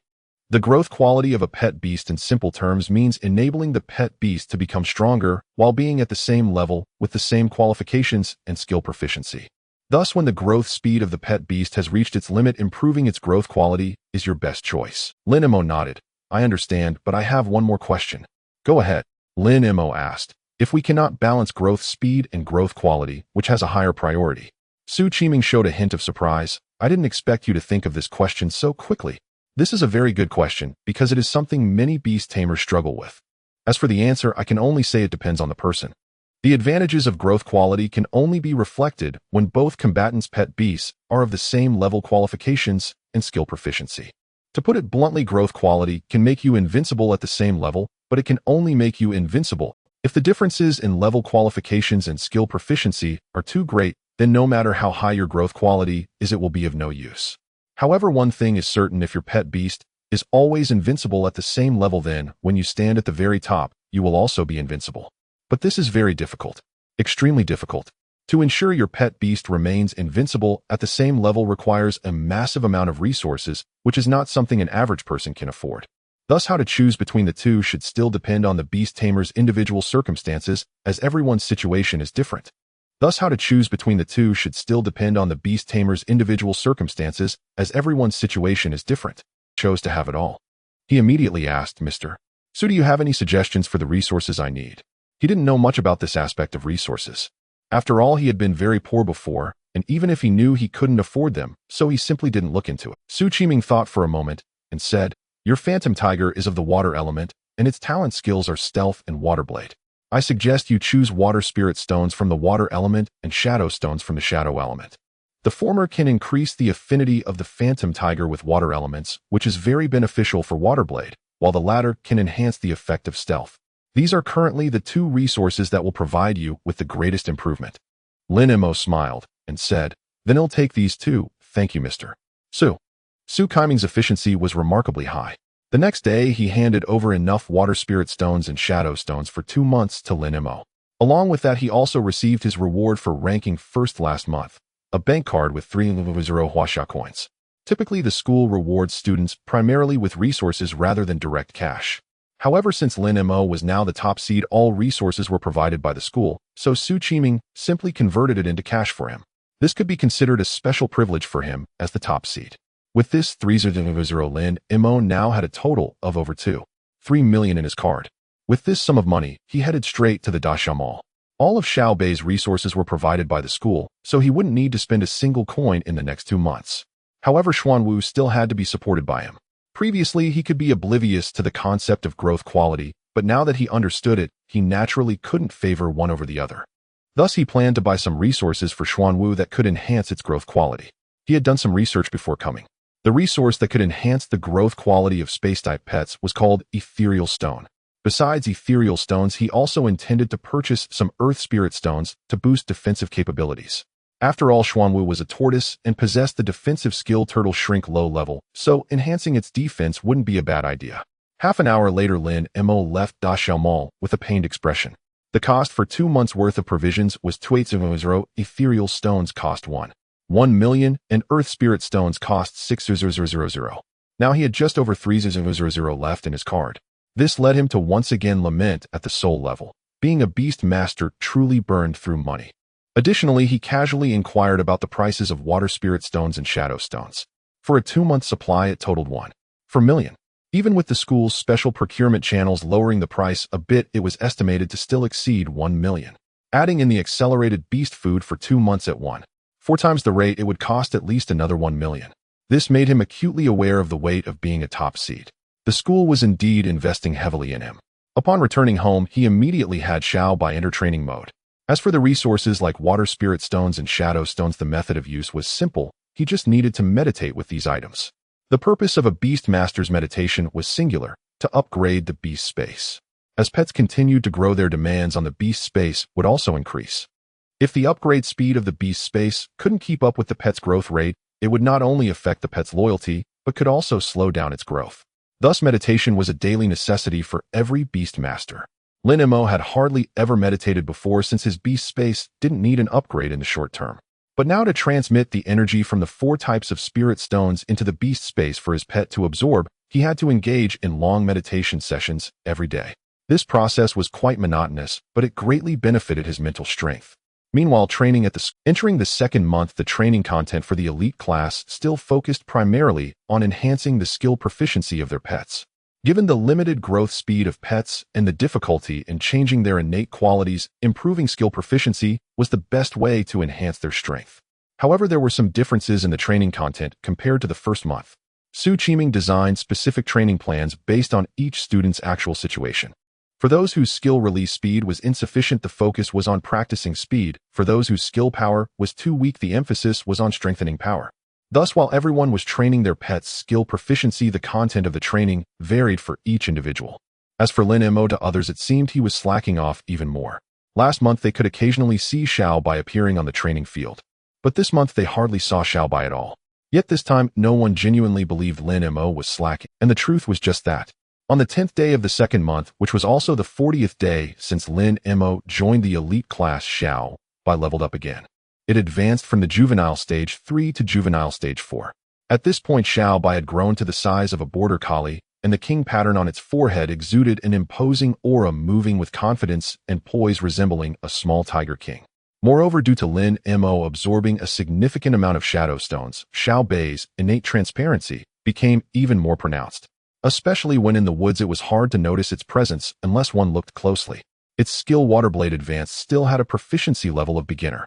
Speaker 1: The growth quality of a pet beast, in simple terms, means enabling the pet beast to become stronger while being at the same level with the same qualifications and skill proficiency. Thus, when the growth speed of the pet beast has reached its limit, improving its growth quality is your best choice." Lin Mo nodded. "I understand, but I have one more question." "Go ahead," Lin Mo asked. "If we cannot balance growth speed and growth quality, which has a higher priority?" Su Qiming showed a hint of surprise. "I didn't expect you to think of this question so quickly." "This is a very good question, because it is something many beast tamers struggle with. As for the answer, I can only say it depends on the person. The advantages of growth quality can only be reflected when both combatants' pet beasts are of the same level qualifications and skill proficiency. To put it bluntly, growth quality can make you invincible at the same level, but it can only make you invincible if the differences in level qualifications and skill proficiency are too great. Then no matter how high your growth quality is, it will be of no use. However, one thing is certain: if your pet beast is always invincible at the same level, then when you stand at the very top, you will also be invincible. But this is very difficult, extremely difficult. To ensure your pet beast remains invincible at the same level requires a massive amount of resources, which is not something an average person can afford. Thus, how to choose between the two should still depend on the beast tamer's individual circumstances, as everyone's situation is different. Thus, how to choose between the two should still depend on the beast tamer's individual circumstances, as everyone's situation is different. Chose to have it all. He immediately asked, "Mr. Su, do you have any suggestions for the resources I need?" He didn't know much about this aspect of resources. After all, he had been very poor before, and even if he knew, he couldn't afford them, so he simply didn't look into it. Su Qiming thought for a moment and said, "Your phantom tiger is of the water element, and its talent skills are stealth and water blade. I suggest you choose water spirit stones from the water element and shadow stones from the shadow element. The former can increase the affinity of the phantom tiger with water elements, which is very beneficial for water blade, while the latter can enhance the effect of stealth. These are currently the 2 resources that will provide you with the greatest improvement." Lin Mo smiled and said, "Then I'll take these 2, thank you, Mr. Su." Su Qiming's efficiency was remarkably high. The next day, he handed over enough water spirit stones and shadow stones for 2 months to Lin Mo. Along with that, he also received his reward for ranking first last month, a bank card with 300 Huaxia coins. Typically, the school rewards students primarily with resources rather than direct cash. However, since Lin Mo was now the top seed, all resources were provided by the school, so Su Qiming simply converted it into cash for him. This could be considered a special privilege for him as the top seed. With this 300 Lin Mo now had a total of over 3 million in his card. With this sum of money, he headed straight to the Daxia Mall. All of Xiaobei's resources were provided by the school, so he wouldn't need to spend a single coin in the next 2 months. However, Xuanwu still had to be supported by him. Previously, he could be oblivious to the concept of growth quality, but now that he understood it, he naturally couldn't favor one over the other. Thus, he planned to buy some resources for Xuanwu that could enhance its growth quality. He had done some research before coming. The resource that could enhance the growth quality of space-type pets was called Ethereal Stone. Besides ethereal stones, he also intended to purchase some earth spirit stones to boost defensive capabilities. After all, Xuanwu was a tortoise and possessed the defensive skill turtle shrink low level, so enhancing its defense wouldn't be a bad idea. Half an hour later, Lin Mo left Daxia Mall with a pained expression. The cost for 2 months' worth of provisions was 280. Ethereal stones cost 1 million, and earth spirit stones cost 6,000. Now he had just over 3,000 left in his card. This led him to once again lament at the soul level. Being a beast master truly burned through money. Additionally, he casually inquired about the prices of water spirit stones and shadow stones. For a 2-month supply, it totaled 1 million. Even with the school's special procurement channels lowering the price a bit, it was estimated to still exceed 1 million. Adding in the accelerated beast food for 2 months at 4 times the rate, it would cost at least another 1 million. This made him acutely aware of the weight of being a top seed. The school was indeed investing heavily in him. Upon returning home, he immediately had Xiaobai enter training mode. As for the resources like water spirit stones and shadow stones, the method of use was simple. He just needed to meditate with these items. The purpose of a beast master's meditation was singular, to upgrade the beast space. As pets continued to grow, their demands on the beast space would also increase. If the upgrade speed of the beast space couldn't keep up with the pet's growth rate, it would not only affect the pet's loyalty, but could also slow down its growth. Thus, meditation was a daily necessity for every beast master. Lin Mo had hardly ever meditated before, since his beast space didn't need an upgrade in the short term. But now, to transmit the energy from the 4 types of spirit stones into the beast space for his pet to absorb, he had to engage in long meditation sessions every day. This process was quite monotonous, but it greatly benefited his mental strength. Meanwhile, entering the 2nd month, the training content for the elite class still focused primarily on enhancing the skill proficiency of their pets. Given the limited growth speed of pets and the difficulty in changing their innate qualities, improving skill proficiency was the best way to enhance their strength. However, there were some differences in the training content compared to the 1st month. Su Qiming designed specific training plans based on each student's actual situation. For those whose skill release speed was insufficient, the focus was on practicing speed. For those whose skill power was too weak, the emphasis was on strengthening power. Thus, while everyone was training their pet's skill proficiency, the content of the training varied for each individual. As for Lin Mo, to others it seemed he was slacking off even more. Last month they could occasionally see Xiaobai appearing on the training field. But this month they hardly saw Xiaobai at all. Yet this time, no one genuinely believed Lin Mo was slacking, and the truth was just that. On the 10th day of the 2nd month, which was also the 40th day since Lin Mo joined the elite class, Xiaobai leveled up again. It advanced from the juvenile stage 3 to juvenile stage 4. At this point, Xiaobai had grown to the size of a border collie, and the king pattern on its forehead exuded an imposing aura, moving with confidence and poise resembling a small tiger king. Moreover, due to Lin Mo absorbing a significant amount of shadow stones, Xiaobei's innate transparency became even more pronounced. Especially when in the woods, it was hard to notice its presence unless one looked closely. Its skill Waterblade Advanced still had a proficiency level of beginner.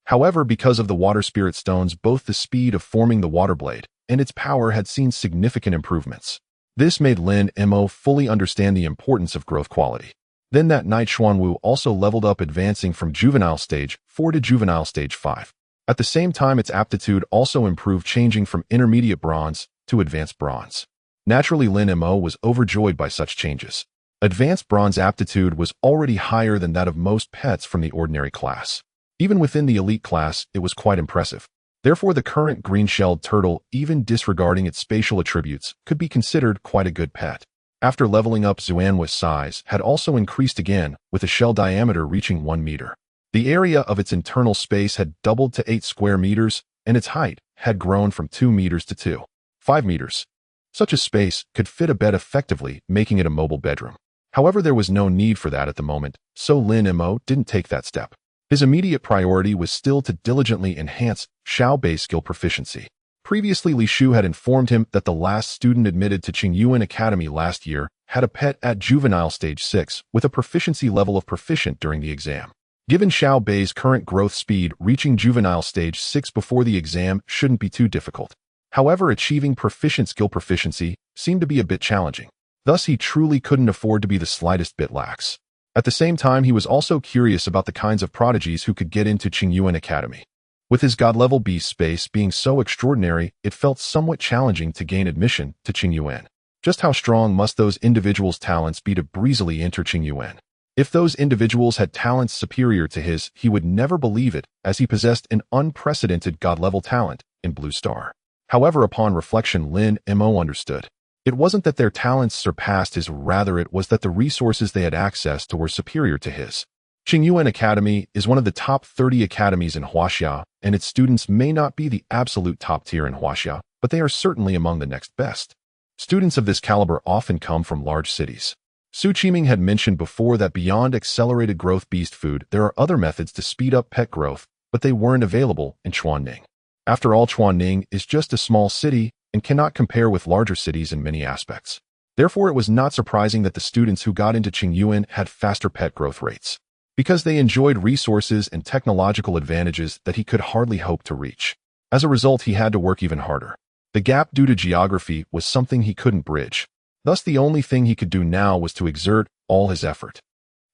Speaker 1: However, because of the water spirit stones, both the speed of forming the water blade and its power had seen significant improvements. This made Lin Mo fully understand the importance of growth quality. Then that night, Xuanwu also leveled up, advancing from juvenile stage 4 to juvenile stage 5. At the same time, its aptitude also improved, changing from intermediate bronze to advanced bronze. Naturally, Lin Mo was overjoyed by such changes. Advanced bronze aptitude was already higher than that of most pets from the ordinary class. Even within the elite class, it was quite impressive. Therefore, the current green-shelled turtle, even disregarding its spatial attributes, could be considered quite a good pet. After leveling up, Xuanwu's size had also increased again, with a shell diameter reaching 1 meter. The area of its internal space had doubled to 8 square meters, and its height had grown from 2 meters to 5 meters. Such a space could fit a bed effectively, making it a mobile bedroom. However, there was no need for that at the moment, so Lin Mo didn't take that step. His immediate priority was still to diligently enhance Xiao-Bei's skill proficiency. Previously, Li Shu had informed him that the last student admitted to Qingyuan Academy last year had a pet at juvenile stage 6 with a proficiency level of proficient during the exam. Given Xiao-Bei's current growth speed, reaching juvenile stage 6 before the exam shouldn't be too difficult. However, achieving proficient skill proficiency seemed to be a bit challenging. Thus, he truly couldn't afford to be the slightest bit lax. At the same time, he was also curious about the kinds of prodigies who could get into Qingyuan Academy. With his God-level beast space being so extraordinary, it felt somewhat challenging to gain admission to Qingyuan. Just how strong must those individuals' talents be to breezily enter Qingyuan? If those individuals had talents superior to his, he would never believe it, as he possessed an unprecedented God-level talent in Blue Star. However, upon reflection, Lin Mo understood. It wasn't that their talents surpassed his, rather it was that the resources they had access to were superior to his. Qingyuan Academy is one of the top 30 academies in Huaxia, and its students may not be the absolute top tier in Huaxia, but they are certainly among the next best. Students of this caliber often come from large cities. Su Qiming had mentioned before that beyond accelerated growth beast food, there are other methods to speed up pet growth, but they weren't available in Chuanning. After all, Chuanning is just a small city and cannot compare with larger cities in many aspects. Therefore, it was not surprising that the students who got into Qingyuan had faster pet growth rates, because they enjoyed resources and technological advantages that he could hardly hope to reach. As a result, he had to work even harder. The gap due to geography was something he couldn't bridge. Thus, the only thing he could do now was to exert all his effort.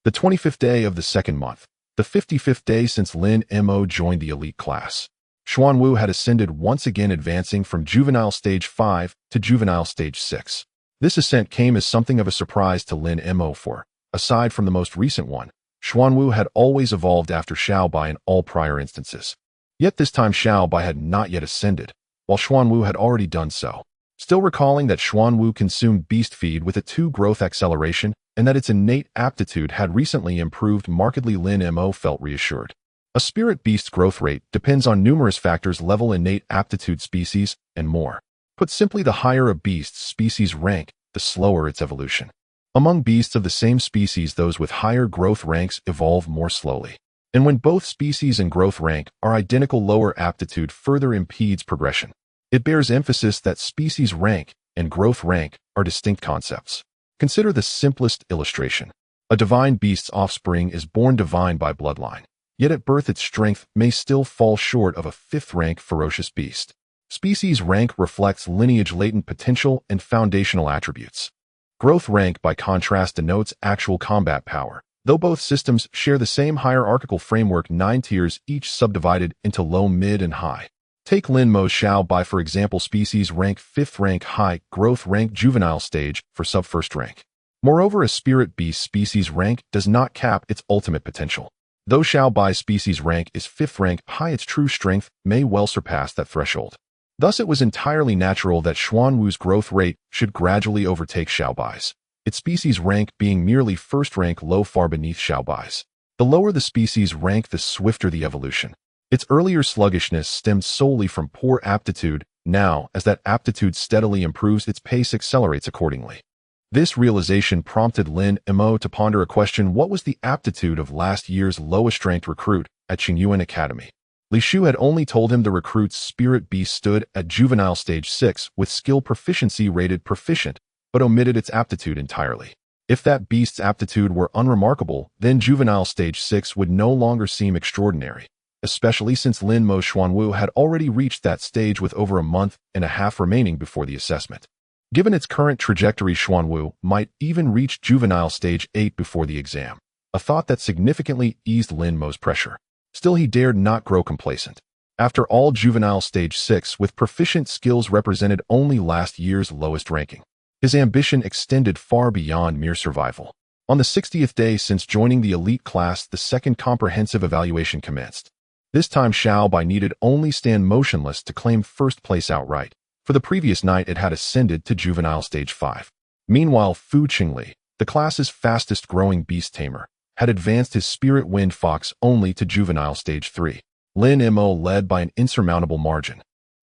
Speaker 1: The 25th day of the second month, the 55th day since Lin Mo joined the elite class. Xuanwu had ascended once again, advancing from juvenile stage 5 to juvenile stage 6. This ascent came as something of a surprise to Lin Mo, for, aside from the most recent one, Xuanwu had always evolved after Xiaobai in all prior instances. Yet this time Xiaobai had not yet ascended, while Xuanwu had already done so. Still recalling that Xuanwu consumed beast feed with a 2 growth acceleration and that its innate aptitude had recently improved markedly, Lin Mo felt reassured. A spirit beast's growth rate depends on numerous factors: level, innate aptitude, species, and more. Put simply, the higher a beast's species rank, the slower its evolution. Among beasts of the same species, those with higher growth ranks evolve more slowly. And when both species and growth rank are identical, lower aptitude further impedes progression. It bears emphasis that species rank and growth rank are distinct concepts. Consider the simplest illustration. A divine beast's offspring is born divine by bloodline. Yet at birth its strength may still fall short of a 5th rank ferocious beast. Species rank reflects lineage, latent potential, and foundational attributes. Growth rank, by contrast, denotes actual combat power. Though both systems share the same hierarchical framework, 9 tiers, each subdivided into low, mid, and high. Take Lin Mo's Xiaobai for example. Species rank 5th rank high, growth rank juvenile stage for sub-1st rank. Moreover, a spirit beast species rank does not cap its ultimate potential. Though Xiaobai's species rank is 5th rank high, its true strength may well surpass that threshold. Thus, it was entirely natural that Xuanwu's growth rate should gradually overtake Xiaobai's, its species rank being merely 1st rank low, far beneath Xiaobai's. The lower the species rank, the swifter the evolution. Its earlier sluggishness stemmed solely from poor aptitude. Now, as that aptitude steadily improves, its pace accelerates accordingly. This realization prompted Lin Mo to ponder a question: what was the aptitude of last year's lowest-ranked recruit at Qingyuan Academy? Li Shu had only told him the recruit's spirit beast stood at juvenile stage 6 with skill proficiency rated proficient, but omitted its aptitude entirely. If that beast's aptitude were unremarkable, then juvenile stage 6 would no longer seem extraordinary, especially since Lin Mo Xuanwu had already reached that stage with over a month and a half remaining before the assessment. Given its current trajectory, Xuanwu might even reach juvenile stage 8 before the exam, a thought that significantly eased Lin Mo's pressure. Still, he dared not grow complacent. After all, juvenile stage 6 with proficient skills represented only last year's lowest ranking. His ambition extended far beyond mere survival. On the 60th day since joining the elite class, the second comprehensive evaluation commenced. This time, Xiaobai needed only stand motionless to claim 1st place outright. For the previous night, it had ascended to juvenile stage 5. Meanwhile, Fu Qingli, the class's fastest growing beast tamer, had advanced his spirit wind fox only to juvenile stage 3. Lin Mo led by an insurmountable margin.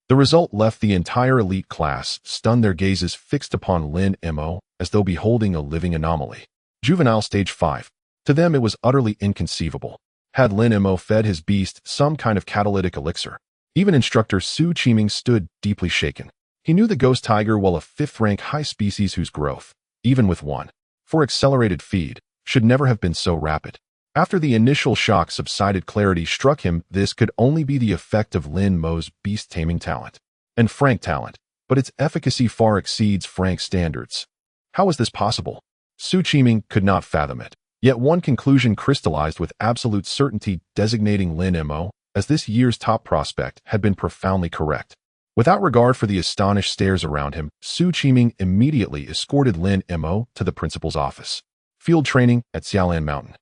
Speaker 1: The result left the entire elite class stunned, their gazes fixed upon Lin Mo as though beholding a living anomaly. Juvenile stage 5. To them it was utterly inconceivable. Had Lin Mo fed his beast some kind of catalytic elixir? Even instructor Su Qiming stood deeply shaken. He knew the ghost tiger well, a fifth-rank high species whose growth, even with one, for accelerated feed, should never have been so rapid. After the initial shock subsided, clarity struck him. This could only be the effect of Lin Mo's beast-taming talent. And frank talent, but its efficacy far exceeds frank standards. How was this possible? Su Qiming could not fathom it. Yet one conclusion crystallized with absolute certainty, designating Lin Mo as this year's top prospect had been profoundly correct. Without regard for the astonished stares around him, Su Qiming immediately escorted Lin Mo to the principal's office. Field training at Xiaolan Mountain.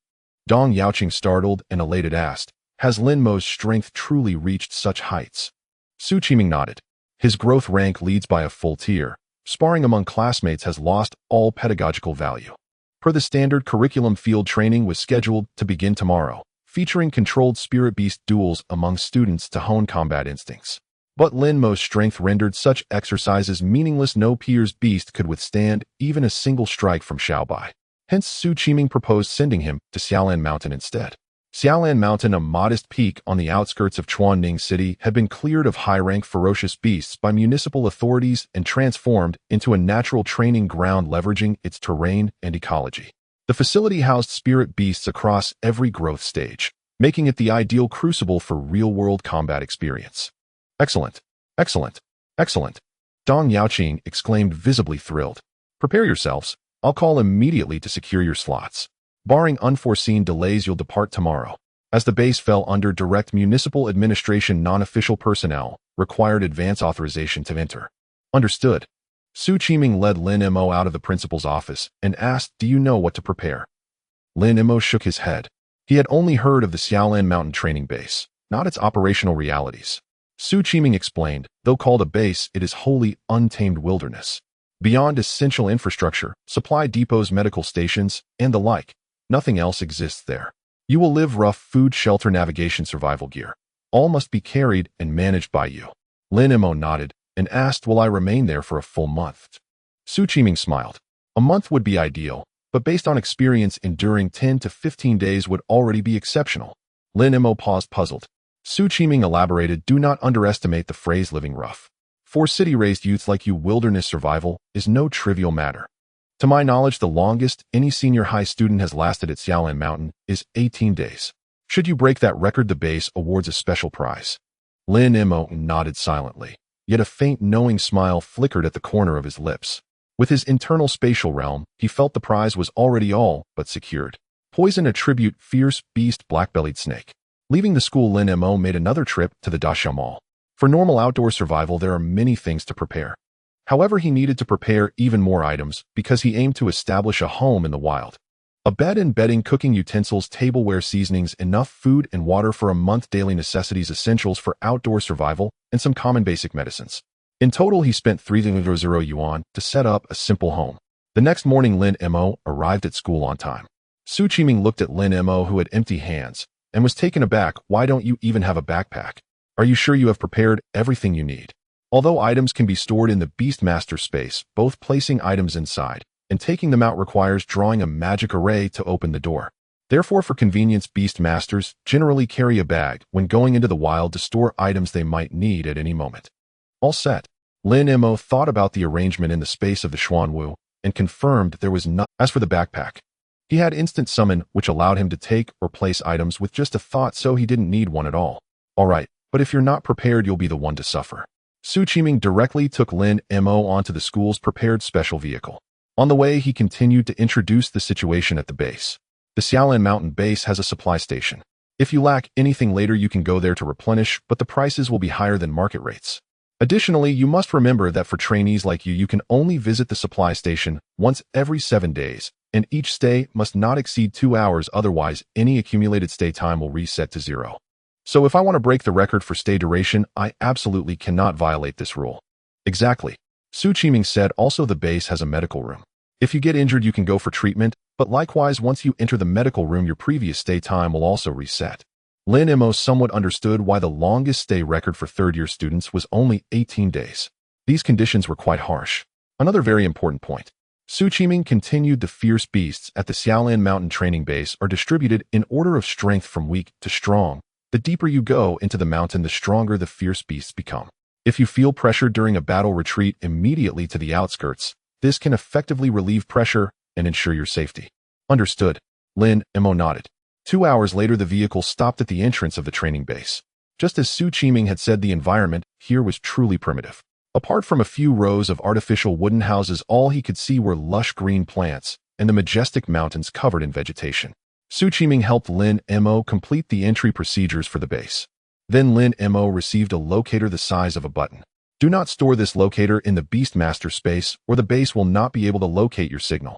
Speaker 1: Dong Yaoqing, startled and elated, asked, "Has Lin Mo's strength truly reached such heights?" Su Qiming nodded. His growth rank leads by a full tier. Sparring among classmates has lost all pedagogical value. Per the standard curriculum, field training was scheduled to begin tomorrow, featuring controlled spirit beast duels among students to hone combat instincts. But Lin Mo's strength rendered such exercises meaningless. No peer's beast could withstand even a single strike from Xiaobai. Hence, Su Qiming proposed sending him to Xiaolan Mountain instead. Xiaolan Mountain, a modest peak on the outskirts of Chuanning City, had been cleared of high-rank ferocious beasts by municipal authorities and transformed into a natural training ground leveraging its terrain and ecology. The facility housed spirit beasts across every growth stage, making it the ideal crucible for real-world combat experience. Excellent, excellent, excellent, Dong Yaoqing exclaimed, visibly thrilled. Prepare yourselves. I'll call immediately to secure your slots. Barring unforeseen delays, you'll depart tomorrow. As the base fell under direct municipal administration, non-official personnel required advance authorization to enter. Understood. Su Qiming led Lin Mo out of the principal's office and asked, "Do you know what to prepare?" Lin Mo shook his head. He had only heard of the Xiaolan Mountain training base, not its operational realities. Su Qiming explained, though called a base, it is wholly untamed wilderness. Beyond essential infrastructure, supply depots, medical stations, and the like, nothing else exists there. You will live rough: food, shelter, navigation, survival gear. All must be carried and managed by you. Lin Mo nodded and asked, "Will I remain there for a full month?" Su Qiming smiled. A month would be ideal, but based on experience, enduring 10 to 15 days would already be exceptional. Lin Mo paused, puzzled. Su Qiming elaborated, "Do not underestimate the phrase living rough. For city-raised youths like you, wilderness survival is no trivial matter. To my knowledge, the longest any senior high student has lasted at Xiaolan Mountain is 18 days. Should you break that record, the base awards a special prize." Lin Mo nodded silently, yet a faint knowing smile flickered at the corner of his lips. With his internal spatial realm, he felt the prize was already all but secured. Poison attribute, fierce beast, black-bellied snake. Leaving the school, Lin Mo made another trip to the Dasha Mall. For normal outdoor survival, there are many things to prepare. However, he needed to prepare even more items because he aimed to establish a home in the wild. A bed and bedding, cooking utensils, tableware, seasonings, enough food and water for a month, daily necessities, essentials for outdoor survival, and some common basic medicines. In total, he spent 300 yuan to set up a simple home. The next morning, Lin Mo arrived at school on time. Su Qiming looked at Lin Mo, who had empty hands, and was taken aback. "Why don't you even have a backpack? Are you sure you have prepared everything you need?" Although items can be stored in the Beastmaster space, both placing items inside and taking them out requires drawing a magic array to open the door. Therefore, for convenience, Beastmasters generally carry a bag when going into the wild to store items they might need at any moment. All set. Lin Mo thought about the arrangement in the space of the Xuanwu and confirmed there was none. As for the backpack, he had instant summon, which allowed him to take or place items with just a thought, so he didn't need one at all. All right, but if you're not prepared, you'll be the one to suffer. Su Qiming directly took Lin Mo onto the school's prepared special vehicle. On the way, he continued to introduce the situation at the base. The Xiaolan Mountain base has a supply station. If you lack anything later, you can go there to replenish, but the prices will be higher than market rates. Additionally, you must remember that for trainees like you can only visit the supply station once every 7 days, and each stay must not exceed 2 hours, otherwise any accumulated stay time will reset to 0. So if I want to break the record for stay duration, I absolutely cannot violate this rule. Exactly. Su Qiming said. Also, the base has a medical room. If you get injured, you can go for treatment, but likewise, once you enter the medical room, your previous stay time will also reset. Lin Mo somewhat understood why the longest stay record for third-year students was only 18 days. These conditions were quite harsh. Another very important point. Su Qiming continued. The fierce beasts at the Xiaolan Mountain Training Base are distributed in order of strength from weak to strong. The deeper you go into the mountain, the stronger the fierce beasts become. If you feel pressure during a battle, retreat immediately to the outskirts. This can effectively relieve pressure and ensure your safety. Understood. Lin Mo nodded. 2 hours later, the vehicle stopped at the entrance of the training base. Just as Su Qiming had said, the environment here was truly primitive. Apart from a few rows of artificial wooden houses, all he could see were lush green plants and the majestic mountains covered in vegetation. Su Qiming helped Lin Mo complete the entry procedures for the base. Then Lin Mo received a locator the size of a button. Do not store this locator in the Beastmaster space, or the base will not be able to locate your signal.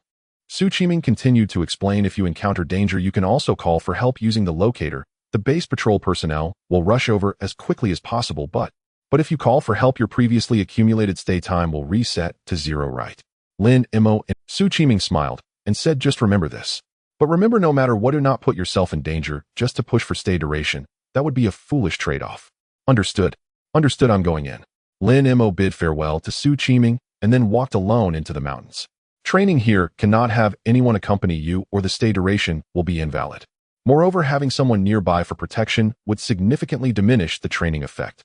Speaker 1: Su Qiming continued to explain, if you encounter danger, you can also call for help using the locator. The base patrol personnel will rush over as quickly as possible, but if you call for help, your previously accumulated stay time will reset to 0, right? Lin Mo and Su Qiming smiled and said, just remember this. But remember, no matter what, do not put yourself in danger just to push for stay duration. That would be a foolish trade-off. Understood. Understood, I'm going in. Lin Mo bid farewell to Su Qiming and then walked alone into the mountains. Training here cannot have anyone accompany you, or the stay duration will be invalid. Moreover, having someone nearby for protection would significantly diminish the training effect.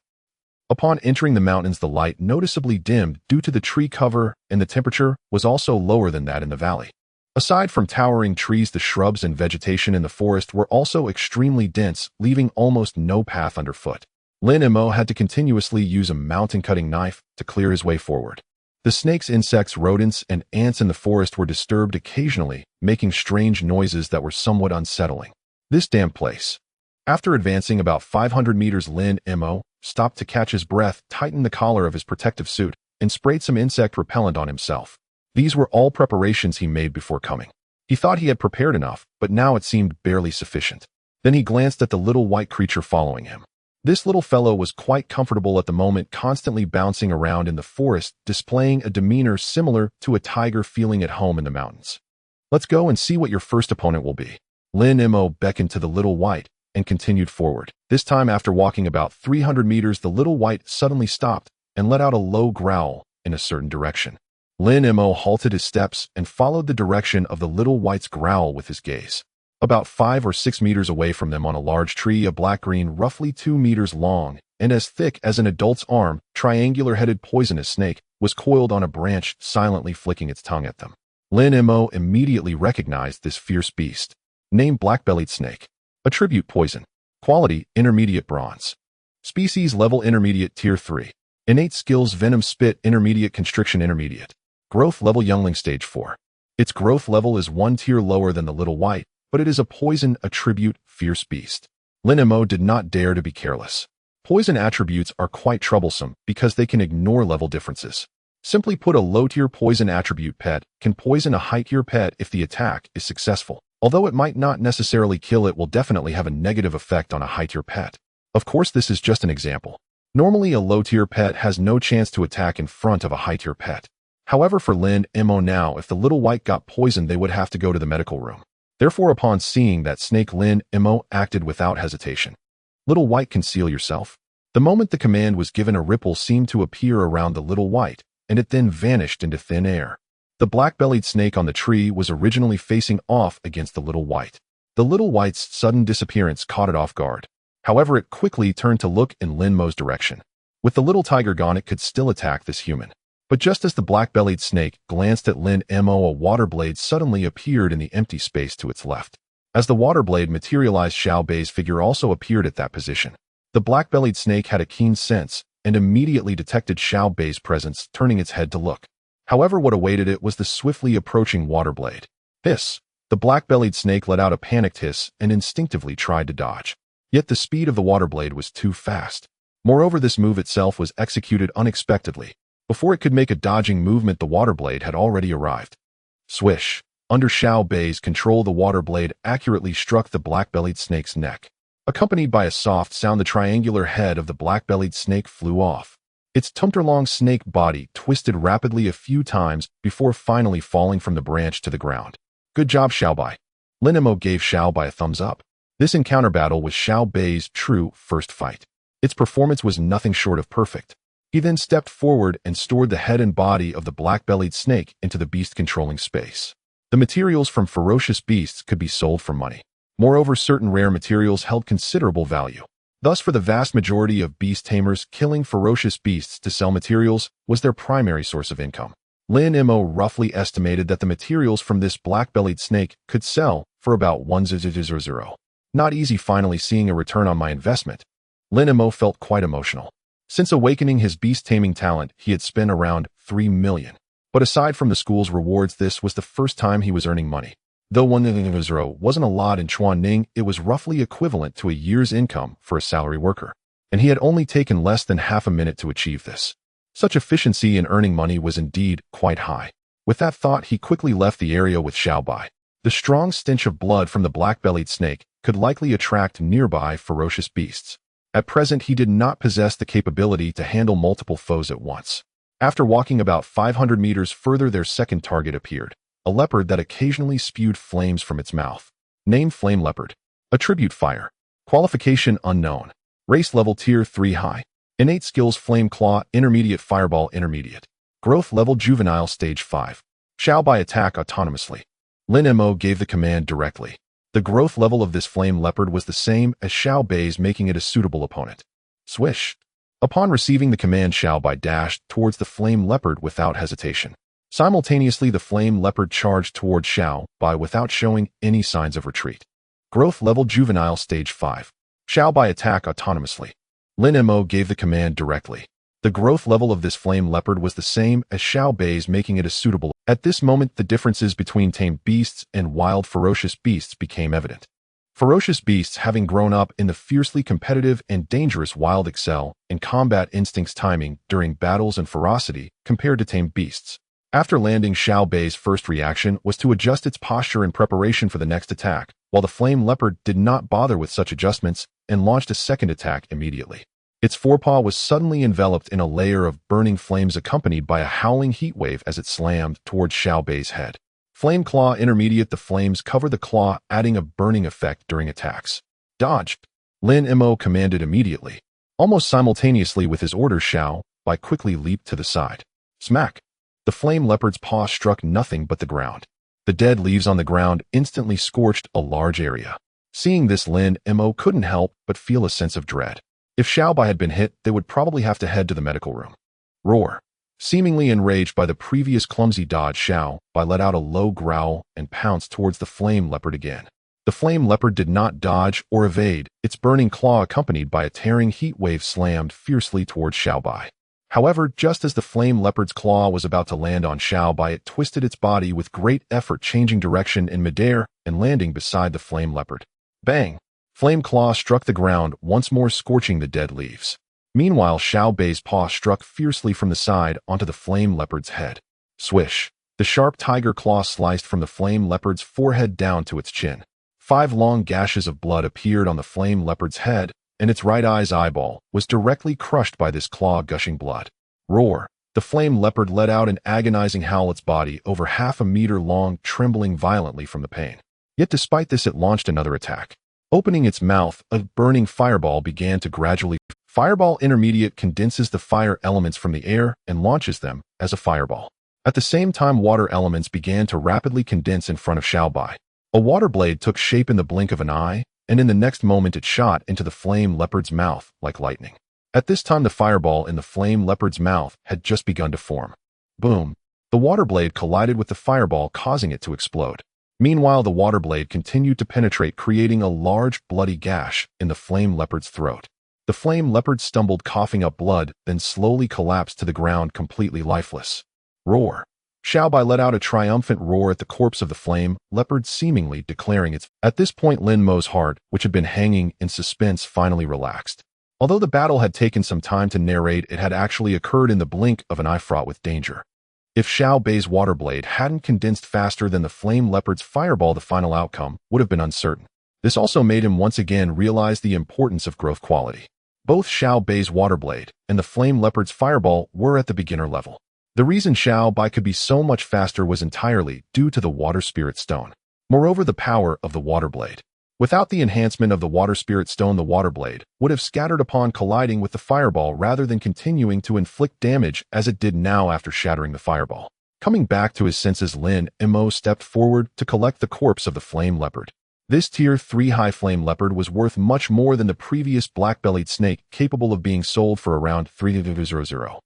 Speaker 1: Upon entering the mountains, the light noticeably dimmed due to the tree cover, and the temperature was also lower than that in the valley. Aside from towering trees, the shrubs and vegetation in the forest were also extremely dense, leaving almost no path underfoot. Lin Mo had to continuously use a mountain-cutting knife to clear his way forward. The snakes, insects, rodents, and ants in the forest were disturbed occasionally, making strange noises that were somewhat unsettling. This damn place. After advancing about 500 meters, Lin Mo stopped to catch his breath, tightened the collar of his protective suit, and sprayed some insect repellent on himself. These were all preparations he made before coming. He thought he had prepared enough, but now it seemed barely sufficient. Then he glanced at the little white creature following him. This little fellow was quite comfortable at the moment, constantly bouncing around in the forest, displaying a demeanor similar to a tiger feeling at home in the mountains. Let's go and see what your first opponent will be. Lin Mo beckoned to the little white and continued forward. This time, after walking about 300 meters, the little white suddenly stopped and let out a low growl in a certain direction. Lin Mo halted his steps and followed the direction of the little white's growl with his gaze. About 5 or 6 meters away from them, on a large tree, a black-green, roughly 2 meters long and as thick as an adult's arm, triangular-headed poisonous snake was coiled on a branch, silently flicking its tongue at them. Lin Mo immediately recognized this fierce beast. Name: black-bellied snake. Attribute: poison. Quality: intermediate bronze. Species level: intermediate tier 3. Innate skills: venom spit, intermediate, constriction, intermediate. Growth level: youngling stage 4. Its growth level is 1 tier lower than the little white, but it is a poison attribute, fierce beast. Lin Mo did not dare to be careless. Poison attributes are quite troublesome because they can ignore level differences. Simply put, a low-tier poison attribute pet can poison a high-tier pet if the attack is successful. Although it might not necessarily kill, it will definitely have a negative effect on a high-tier pet. Of course, this is just an example. Normally, a low-tier pet has no chance to attack in front of a high-tier pet. However, for Lin Mo now, if the little white got poisoned, they would have to go to the medical room. Therefore, upon seeing that snake, Lin Mo acted without hesitation. Little white, conceal yourself. The moment the command was given, a ripple seemed to appear around the little white, and it then vanished into thin air. The black-bellied snake on the tree was originally facing off against the little white. The little white's sudden disappearance caught it off guard. However, it quickly turned to look in Lin Mo's direction. With the little tiger gone, it could still attack this human. But just as the black-bellied snake glanced at Lin Mo, a water blade suddenly appeared in the empty space to its left. As the water blade materialized, Xiao Bei's figure also appeared at that position. The black-bellied snake had a keen sense and immediately detected Xiao Bei's presence, turning its head to look. However, what awaited it was the swiftly approaching water blade. Hiss! The black-bellied snake let out a panicked hiss and instinctively tried to dodge. Yet the speed of the water blade was too fast. Moreover, this move itself was executed unexpectedly. Before it could make a dodging movement, the water blade had already arrived. Swish! Under Xiao Bei's control, the water blade accurately struck the black-bellied snake's neck. Accompanied by a soft sound, the triangular head of the black-bellied snake flew off. Its tumtor-long snake body twisted rapidly a few times before finally falling from the branch to the ground. Good job, Xiao Bei. Lin Mo gave Xiao Bei a thumbs up. This encounter battle was Xiao Bei's true first fight. Its performance was nothing short of perfect. He then stepped forward and stored the head and body of the black-bellied snake into the beast-controlling space. The materials from ferocious beasts could be sold for money. Moreover, certain rare materials held considerable value. Thus, for the vast majority of beast tamers, killing ferocious beasts to sell materials was their primary source of income. Lin Mo roughly estimated that the materials from this black-bellied snake could sell for about 1,000. Not easy finally seeing a return on my investment. Lin Mo felt quite emotional. Since awakening his beast-taming talent, he had spent around 3 million. But aside from the school's rewards, this was the first time he was earning money. Though 1,000 wasn't a lot in Chuanning, it was roughly equivalent to a year's income for a salary worker. And he had only taken less than half a minute to achieve this. Such efficiency in earning money was indeed quite high. With that thought, he quickly left the area with Xiaobai. The strong stench of blood from the black-bellied snake could likely attract nearby ferocious beasts. At present, he did not possess the capability to handle multiple foes at once. After walking about 500 meters further, their second target appeared. A leopard that occasionally spewed flames from its mouth. Name Flame Leopard. Attribute Fire. Qualification Unknown. Race Level Tier 3 High. Innate Skills Flame Claw Intermediate Fireball Intermediate. Growth Level Juvenile Stage 5. Xiaobai Attack Autonomously. Lin Mo gave the command directly. The growth level of this flame leopard was the same as Xiaobai's, making it a suitable opponent. Swish. Upon receiving the command, Xiaobai dashed towards the flame leopard without hesitation. Simultaneously, the flame leopard charged towards Xiaobai without showing any signs of retreat. Growth Level Juvenile Stage 5. Xiaobai Attack Autonomously. Lin Mo gave the command directly. The growth level of this flame leopard was the same as Xiaobai's, making it a suitable. At this moment, the differences between tame beasts and wild ferocious beasts became evident. Ferocious beasts, having grown up in the fiercely competitive and dangerous wild, excel in combat instincts, timing during battles, and ferocity compared to tame beasts. After landing, Xiaobai's first reaction was to adjust its posture in preparation for the next attack, while the flame leopard did not bother with such adjustments and launched a second attack immediately. Its forepaw was suddenly enveloped in a layer of burning flames, accompanied by a howling heat wave as it slammed towards Xiaobai's head. Flame Claw Intermediate. The flames cover the claw, adding a burning effect during attacks. Dodge. Lin Mo commanded immediately. Almost simultaneously with his order, Xiaobai quickly leaped to the side. Smack. The flame leopard's paw struck nothing but the ground. The dead leaves on the ground instantly scorched a large area. Seeing this, Lin Mo couldn't help but feel a sense of dread. If Xiaobai had been hit, they would probably have to head to the medical room. Roar. Seemingly enraged by the previous clumsy dodge, Xiaobai let out a low growl and pounced towards the flame leopard again. The flame leopard did not dodge or evade. Its burning claw, accompanied by a tearing heat wave, slammed fiercely towards Xiaobai. However, just as the flame leopard's claw was about to land on Xiaobai, it twisted its body with great effort, changing direction in midair and landing beside the flame leopard. Bang! Flame Claw struck the ground, once more scorching the dead leaves. Meanwhile, Xiaobai's paw struck fiercely from the side onto the flame leopard's head. Swish! The sharp tiger claw sliced from the flame leopard's forehead down to its chin. 5 long gashes of blood appeared on the flame leopard's head, and its right eye's eyeball was directly crushed by this claw, gushing blood. Roar! The flame leopard let out an agonizing howl, its body over half a meter long, trembling violently from the pain. Yet despite this, it launched another attack. Opening its mouth, a burning fireball began to gradually. Fireball Intermediate condenses the fire elements from the air and launches them as a fireball. At the same time, water elements began to rapidly condense in front of Xiaobai. A water blade took shape in the blink of an eye, and in the next moment it shot into the flame leopard's mouth like lightning. At this time, the fireball in the flame leopard's mouth had just begun to form. Boom! The water blade collided with the fireball, causing it to explode. Meanwhile, the water blade continued to penetrate, creating a large bloody gash in the flame leopard's throat. The flame leopard stumbled, coughing up blood, then slowly collapsed to the ground, completely lifeless. Roar! Xiaobai let out a triumphant roar at the corpse of the flame leopard, seemingly declaring its. At this point, Lin Mo's heart, which had been hanging in suspense, finally relaxed. Although the battle had taken some time to narrate, it had actually occurred in the blink of an eye, fraught with danger. If Xiaobai's water blade hadn't condensed faster than the flame leopard's fireball, the final outcome would have been uncertain. This also made him once again realize the importance of growth quality. Both Xiaobai's water blade and the flame leopard's fireball were at the beginner level. The reason Xiaobai could be so much faster was entirely due to the water spirit stone. Moreover, the power of the water blade Without the enhancement of the water spirit stone, the water blade would have scattered upon colliding with the fireball rather than continuing to inflict damage as it did now after shattering the fireball. Coming back to his senses, Lin Mo stepped forward to collect the corpse of the flame leopard. This tier 3 high flame leopard was worth much more than the previous black-bellied snake, capable of being sold for around 3,000.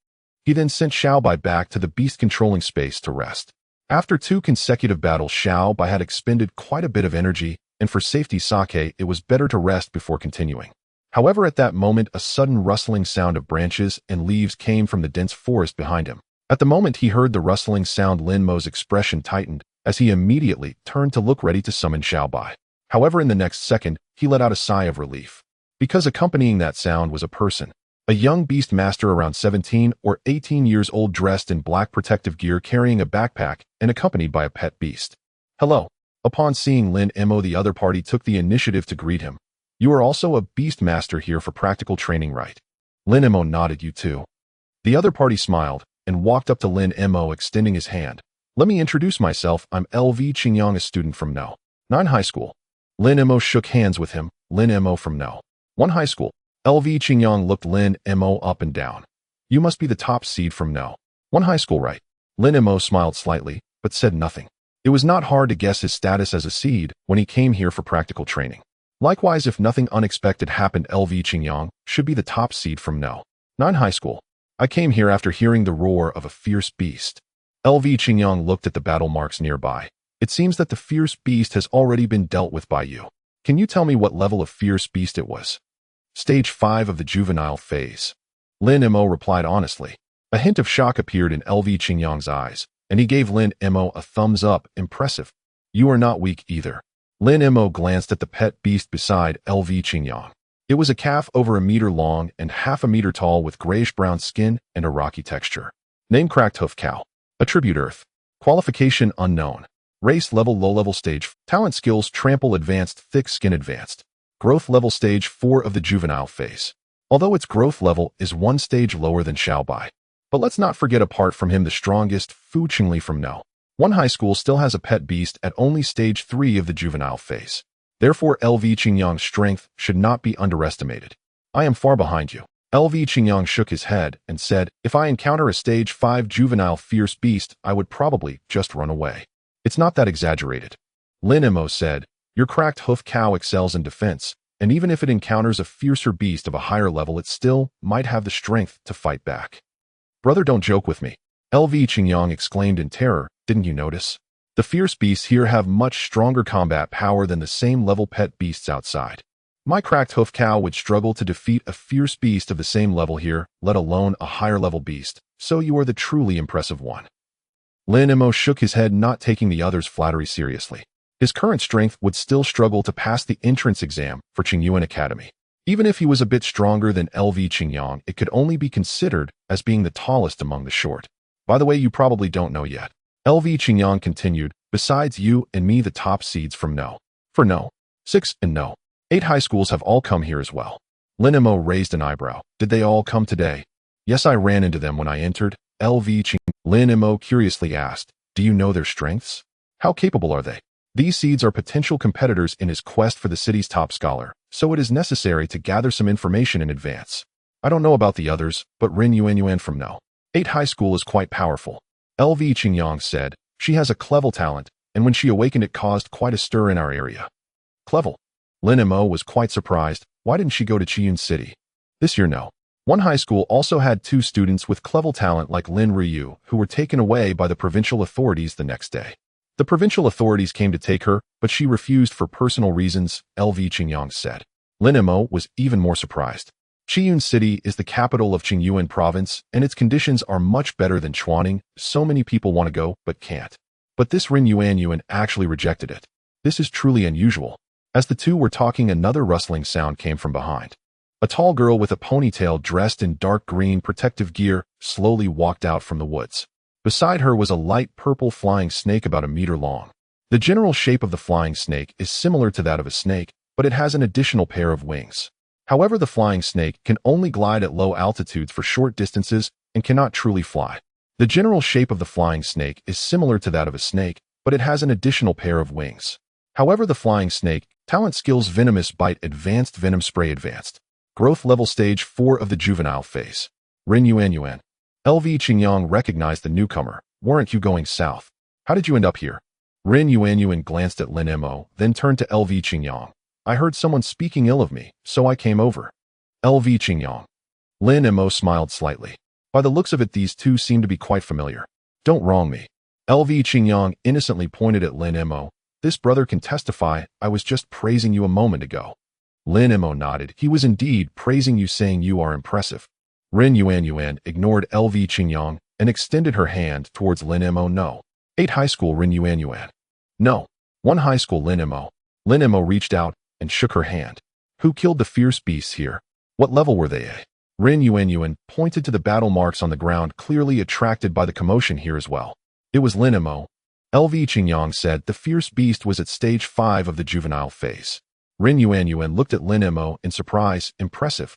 Speaker 1: He then sent Xiaobai back to the beast-controlling space to rest. After 2 consecutive battles, Xiaobai had expended quite a bit of energy, and for safety's sake, it was better to rest before continuing. However, at that moment, a sudden rustling sound of branches and leaves came from the dense forest behind him. At the moment he heard the rustling sound, Lin Mo's expression tightened as he immediately turned to look ready to summon Xiaobai. However, in the next second, he let out a sigh of relief, because accompanying that sound was a person, a young beast master around 17 or 18 years old, dressed in black protective gear, carrying a backpack and accompanied by a pet beast. Hello. Upon seeing Lin Mo, the other party took the initiative to greet him. You are also a beast master here for practical training, right? Lin Mo nodded. You too. The other party smiled and walked up to Lin Mo, extending his hand. Let me introduce myself. I'm LV Qingyang, a student from No. 9 High School. Lin Mo shook hands with him. Lin Mo from No. 1 High School. LV Qingyang looked Lin Mo up and down. You must be the top seed from No. 1 High School, right? Lin Mo smiled slightly, but said nothing. It was not hard to guess his status as a seed when he came here for practical training. Likewise, if nothing unexpected happened, LV Qingyang should be the top seed from No. 9 High School. I came here after hearing the roar of a fierce beast. LV Qingyang looked at the battle marks nearby. It seems that the fierce beast has already been dealt with by you. Can you tell me what level of fierce beast it was? Stage 5 of the juvenile phase. Lin Mo replied honestly. A hint of shock appeared in LV Qingyang's eyes, and he gave Lin Mo a thumbs up. Impressive. You are not weak either. Lin Mo glanced at the pet beast beside LV Qingyang. It was a calf over a meter long and half a meter tall, with grayish-brown skin and a rocky texture. Name: Cracked Hoof Cow. Attribute: Earth. Qualification: Unknown. Race: Level Low level. Stage: Talent: Skills: Trample Advanced, Thick Skin Advanced. Growth level: Stage 4 of the juvenile phase. Although its growth level is 1 stage lower than Xiaobai. But let's not forget, apart from him, the strongest, Fu Qingli from No. 1 High School still has a pet beast at only stage 3 of the juvenile phase. Therefore, LV Qingyang's strength should not be underestimated. I am far behind you. LV Qingyang shook his head and said, if I encounter a stage 5 juvenile fierce beast, I would probably just run away. It's not that exaggerated. Lin Mo said, your Cracked Hoof Cow excels in defense, and even if it encounters a fiercer beast of a higher level, it still might have the strength to fight back. Brother, don't joke with me. LV Qingyang exclaimed in terror. Didn't you notice? The fierce beasts here have much stronger combat power than the same level pet beasts outside. My Cracked Hoof Cow would struggle to defeat a fierce beast of the same level here, let alone a higher level beast, so you are the truly impressive one. Lin Mo shook his head, not taking the other's flattery seriously. His current strength would still struggle to pass the entrance exam for Qingyuan Academy. Even if he was a bit stronger than LV Qingyang, it could only be considered as being the tallest among the short. By the way, you probably don't know yet. LV Qingyang continued, besides you and me, the top seeds from No. 6 and No. 8 high schools have all come here as well. Lin Mo raised an eyebrow. Did they all come today? Yes, I ran into them when I entered. LV Qingyang. Lin Mo curiously asked, do you know their strengths? How capable are they? These seeds are potential competitors in his quest for the city's top scholar, so it is necessary to gather some information in advance. I don't know about the others, but Rin Yuan from No. 8 high school is quite powerful. LV Qingyang said, she has a clever talent, and when she awakened it caused quite a stir in our area. Clever. Lin Mo was quite surprised. Why didn't she go to Qiyun City? This year, No. 1 high school also had 2 students with clever talent like Lin Ryu, who were taken away by the provincial authorities the next day. The provincial authorities came to take her, but she refused for personal reasons, LV Qingyang said. Lin Mo was even more surprised. Qiyun City is the capital of Qingyuan province, and its conditions are much better than Chuaning. So many people want to go, but can't. But this Rin Yuan actually rejected it. This is truly unusual. As the two were talking, another rustling sound came from behind. A tall girl with a ponytail dressed in dark green protective gear slowly walked out from the woods. Beside her was a light purple flying snake about a meter long. The general shape of the flying snake is similar to that of a snake, but it has an additional pair of wings. However, the flying snake can only glide at low altitudes for short distances and cannot truly fly. The general shape of the flying snake is similar to that of a snake, but it has an additional pair of wings. However, the flying snake Talent skills venomous bite advanced venom spray advanced. Growth level stage 4 of the juvenile phase. Rin Yuan. LV Qingyang recognized the newcomer. Weren't you going south? How did you end up here? Rin Yuan glanced at Lin Mo, then turned to LV Qingyang. I heard someone speaking ill of me, so I came over. LV Qingyang. Lin Mo smiled slightly. By the looks of it, these two seem to be quite familiar. Don't wrong me. LV Qingyang innocently pointed at Lin Mo. This brother can testify, I was just praising you a moment ago. Lin Mo nodded. He was indeed praising you, saying you are impressive. Rin Yuan ignored LV Qingyang and extended her hand towards Lin Mo. No. 8 high school Rin Yuan. No. 1 high school Lin Mo. Lin Mo reached out and shook her hand. Who killed the fierce beasts here? What level were they at? Rin Yuan pointed to the battle marks on the ground, clearly attracted by the commotion here as well. It was Lin Mo. LV Qingyang said the fierce beast was at stage 5 of the juvenile phase. Rin Yuan looked at Lin Mo in surprise. Impressive.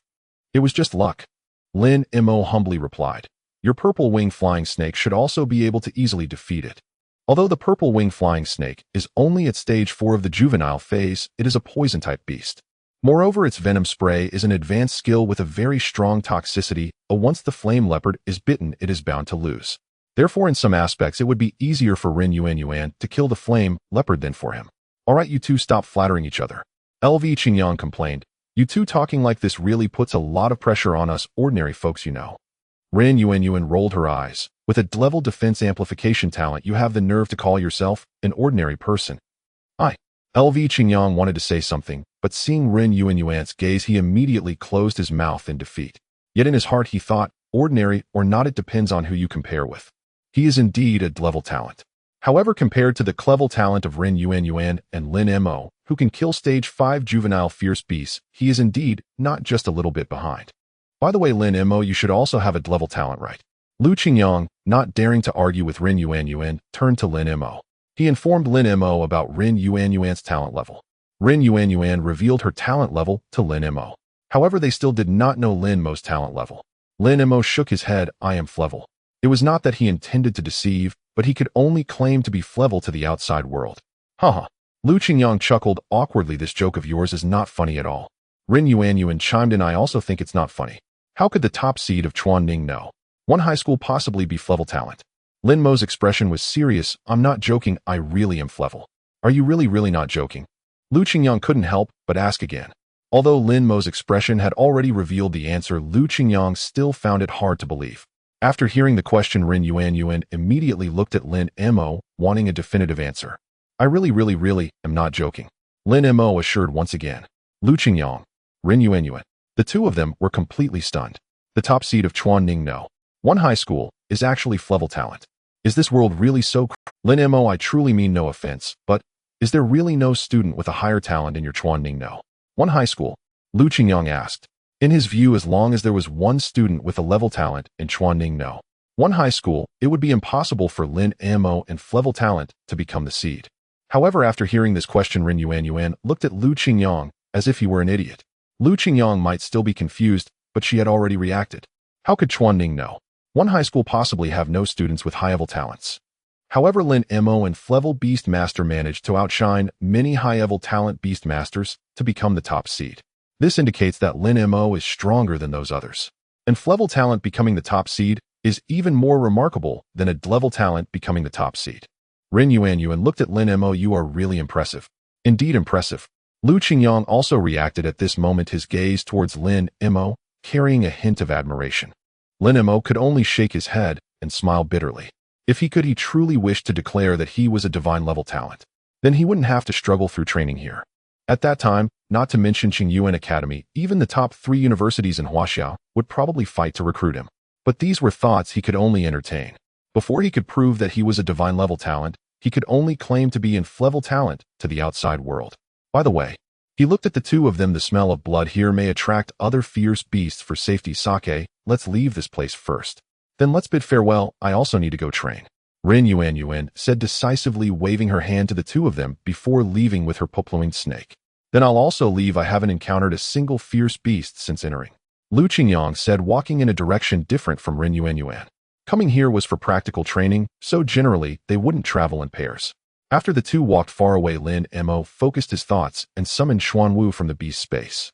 Speaker 1: It was just luck. Lin Mo humbly replied. Your purple wing flying snake should also be able to easily defeat it. Although the purple wing flying snake is only at stage 4 of the juvenile phase, it is a poison-type beast. Moreover, its venom spray is an advanced skill with a very strong toxicity. Once the flame leopard is bitten, it is bound to lose. Therefore, in some aspects, it would be easier for Rin Yuan to kill the flame leopard than for him. Alright, you two stop flattering each other. LV Qingyang complained. You two talking like this really puts a lot of pressure on us ordinary folks, you know. Rin Yuan rolled her eyes. With a level defense amplification talent, you have the nerve to call yourself an ordinary person. LV Qingyang wanted to say something, but seeing Rin Yuan's gaze, he immediately closed his mouth in defeat. Yet in his heart he thought, ordinary or not, it depends on who you compare with. He is indeed a level talent. However, compared to the level talent of Rin Yuan and Lin Mo, who can kill stage 5 juvenile fierce beasts, he is indeed not just a little bit behind. By the way, Lin Mo, you should also have a level talent, right? Lu Qingyang, not daring to argue with Rin Yuan, turned to Lin Mo. He informed Lin Mo about Rin Yuan's talent level. Rin Yuan revealed her talent level to Lin Mo. However, they still did not know Lin Mo's talent level. Lin Mo shook his head. I am Flevel. It was not that he intended to deceive, but he could only claim to be Flevel to the outside world. Haha. Lu Qingyang chuckled awkwardly. This joke of yours is not funny at all. Rin Yuan chimed in. I also think it's not funny. How could the top seed of Chuanning know 1 high school possibly be Flevel talent? Lin Mo's expression was serious. I'm not joking, I really am Flevel. Are you really not joking? Lu Qingyang couldn't help but ask again. Although Lin Mo's expression had already revealed the answer, Lu Qingyang still found it hard to believe. After hearing the question, Rin Yuan immediately looked at Lin Mo, wanting a definitive answer. I really am not joking. Lin Mo assured once again. Lu Qingyang, Rin Yuan. The two of them were completely stunned. The top seed of Chuanning No. 1 high school is actually Flevel talent. Is this world really so Lin Mo, I truly mean no offense, but is there really no student with a higher talent in your Chuanning No. 1 high school? Lu Qingyang asked. In his view, as long as there was one student with a level talent in Chuanning No. 1 high school, it would be impossible for Lin Mo and Flevel talent to become the seed. However, after hearing this question, Rin Yuan looked at Lu Qingyang as if he were an idiot. Lu Qingyang might still be confused, but she had already reacted. How could Chuanning No. 1 high school possibly have no students with high-level talents? However, Lin Mo and Flevel Beast Master managed to outshine many high-level talent Beast Masters to become the top seed. This indicates that Lin Mo is stronger than those others. And Flevel talent becoming the top seed is even more remarkable than a level talent becoming the top seed. Rin Yuan looked at Lin Mo. You are really impressive. Indeed impressive. Lu Qingyang also reacted at this moment, his gaze towards Lin Mo, carrying a hint of admiration. Lin Mo could only shake his head and smile bitterly. If he could, he truly wished to declare that he was a divine level talent. Then he wouldn't have to struggle through training here. At that time, not to mention Qingyuan Academy, even the top 3 universities in Huaxia would probably fight to recruit him. But these were thoughts he could only entertain. Before he could prove that he was a divine level talent, he could only claim to be in Flevel talent to the outside world. By the way, he looked at the two of them. The smell of blood here may attract other fierce beasts. For safety, Sake, let's leave this place first. Then let's bid farewell. I also need to go train. Rin Yuan said decisively, waving her hand to the two of them before leaving with her pupluing snake. Then I'll also leave. I haven't encountered a single fierce beast since entering. Lu Qingyang said, walking in a direction different from Rin Yuan. Coming here was for practical training, so generally they wouldn't travel in pairs. After the two walked far away, Lin Mo focused his thoughts and summoned Xuanwu from the beast space.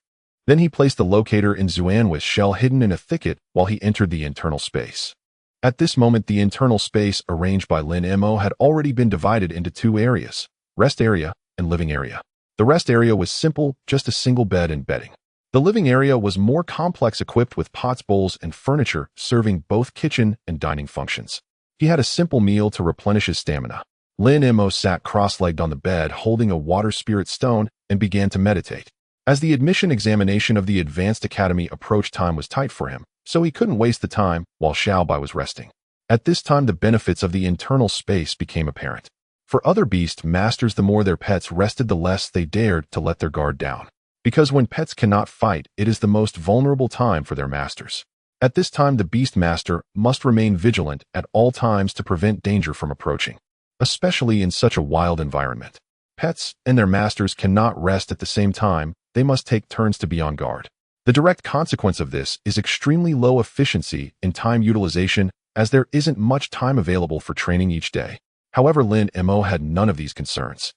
Speaker 1: Then he placed the locator in Xuanwu's shell hidden in a thicket while he entered the internal space. At this moment, the internal space arranged by Lin Mo had already been divided into two areas, rest area and living area. The rest area was simple, just a single bed and bedding. The living area was more complex, equipped with pots, bowls, and furniture, serving both kitchen and dining functions. He had a simple meal to replenish his stamina. Lin Mo sat cross-legged on the bed, holding a water spirit stone, and began to meditate. As the admission examination of the Advanced Academy approached, time was tight for him, so he couldn't waste the time while Xiaobai was resting. At this time, the benefits of the internal space became apparent. For other beast masters, the more their pets rested, the less they dared to let their guard down. Because when pets cannot fight, it is the most vulnerable time for their masters. At this time, the beast master must remain vigilant at all times to prevent danger from approaching, especially in such a wild environment. Pets and their masters cannot rest at the same time. They must take turns to be on guard. The direct consequence of this is extremely low efficiency in time utilization, as there isn't much time available for training each day. However, Lin Mo had none of these concerns.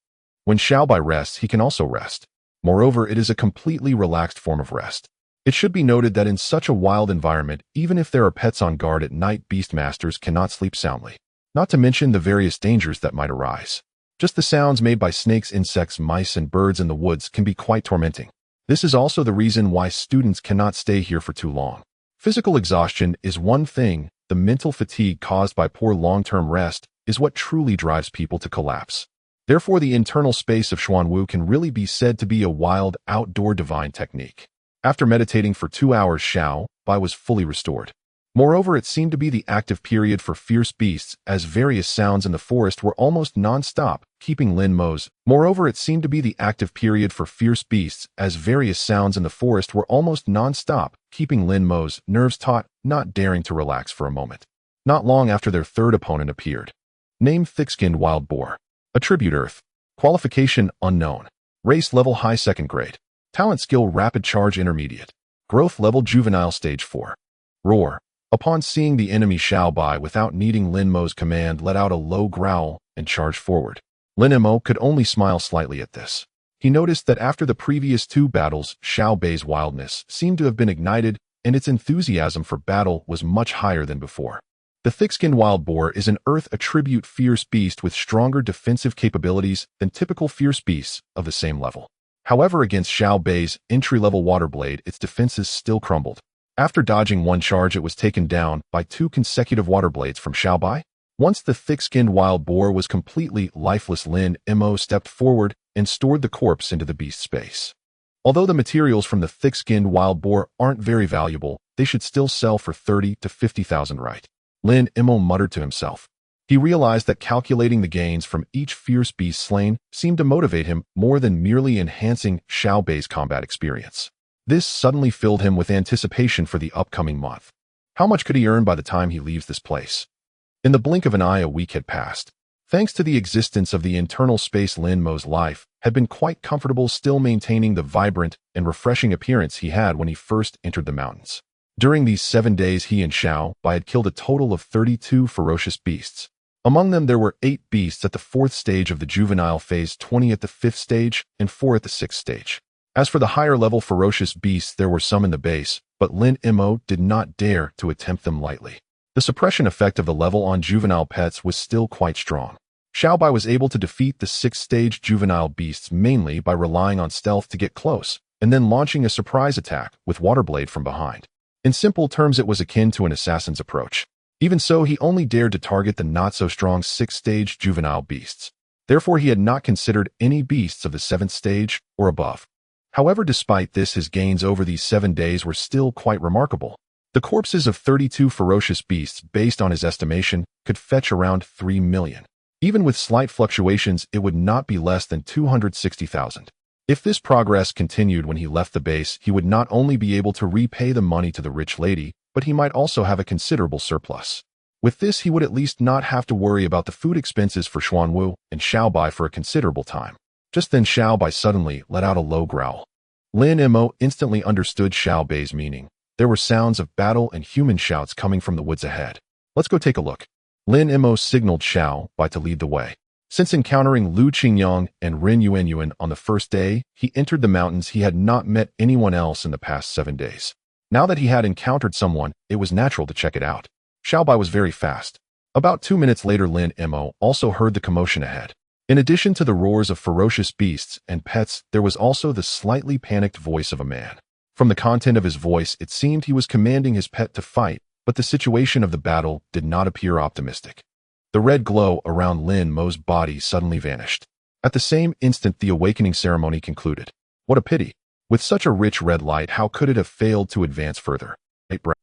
Speaker 1: When Xiaobai rests, he can also rest. Moreover, it is a completely relaxed form of rest. It should be noted that in such a wild environment, even if there are pets on guard at night, beastmasters cannot sleep soundly. Not to mention the various dangers that might arise. Just the sounds made by snakes, insects, mice, and birds in the woods can be quite tormenting. This is also the reason why students cannot stay here for too long. Physical exhaustion is one thing. The mental fatigue caused by poor long-term rest is what truly drives people to collapse. Therefore, the internal space of Xuanwu can really be said to be a wild, outdoor divine technique. After meditating for 2 hours, Xiaobai was fully restored. Moreover, it seemed to be the active period for fierce beasts, as various sounds in the forest were almost non-stop, keeping Lin Mo's nerves taut, not daring to relax for a moment. Not long after, their third opponent appeared. Name: thick-skinned wild boar. Attribute: Earth. Qualification: unknown. Race level: high, 2nd grade. Talent skill: rapid charge, intermediate. Growth level: juvenile, stage 4. Roar. Upon seeing the enemy, Xiaobai, without needing Lin Mo's command, let out a low growl and charged forward. Lin Mo could only smile slightly at this. He noticed that after the previous 2 battles, Xiaobai's wildness seemed to have been ignited, and its enthusiasm for battle was much higher than before. The thick-skinned wild boar is an Earth attribute fierce beast with stronger defensive capabilities than typical fierce beasts of the same level. However, against Xiaobai's entry-level water blade, its defenses still crumbled. After dodging 1 charge, it was taken down by 2 consecutive water blades from Xiaobai. Once the thick-skinned wild boar was completely lifeless, Lin Mo stepped forward and stored the corpse into the beast space. Although the materials from the thick-skinned wild boar aren't very valuable, they should still sell for 30 to 50,000, right? Lin Mo muttered to himself. He realized that calculating the gains from each fierce beast slain seemed to motivate him more than merely enhancing Xiaobai's combat experience. This suddenly filled him with anticipation for the upcoming month. How much could he earn by the time he leaves this place? In the blink of an eye, a week had passed. Thanks to the existence of the internal space, Lin Mo's life had been quite comfortable, still maintaining the vibrant and refreshing appearance he had when he first entered the mountains. During these 7 days, he and Xiaobai had killed a total of 32 ferocious beasts. Among them, there were 8 beasts at the 4th stage of the juvenile phase, 20 at the 5th stage, and 4 at the 6th stage. As for the higher-level ferocious beasts, there were some in the base, but Lin Mo did not dare to attempt them lightly. The suppression effect of the level on juvenile pets was still quite strong. Xiaobai was able to defeat the 6th-stage juvenile beasts mainly by relying on stealth to get close, and then launching a surprise attack with water blade from behind. In simple terms, it was akin to an assassin's approach. Even so, he only dared to target the not-so-strong 6th-stage juvenile beasts. Therefore, he had not considered any beasts of the 7th stage or above. However, despite this, his gains over these 7 days were still quite remarkable. The corpses of 32 ferocious beasts, based on his estimation, could fetch around 3 million. Even with slight fluctuations, it would not be less than 260,000. If this progress continued when he left the base, he would not only be able to repay the money to the rich lady, but he might also have a considerable surplus. With this, he would at least not have to worry about the food expenses for Xuanwu and Xiaobai for a considerable time. Just then, Xiaobai suddenly let out a low growl. Lin Mo instantly understood Xiaobai's meaning. There were sounds of battle and human shouts coming from the woods ahead. Let's go take a look. Lin Mo signaled Xiaobai to lead the way. Since encountering Lu Qingyang and Rin Yuanyuan on the first day, he entered the mountains, he had not met anyone else in the past 7 days. Now that he had encountered someone, it was natural to check it out. Xiaobai was very fast. About 2 minutes later, Lin Mo also heard the commotion ahead. In addition to the roars of ferocious beasts and pets, there was also the slightly panicked voice of a man. From the content of his voice, it seemed he was commanding his pet to fight, but the situation of the battle did not appear optimistic. The red glow around Lin Mo's body suddenly vanished. At the same instant, the awakening ceremony concluded. What a pity. With such a rich red light, how could it have failed to advance further?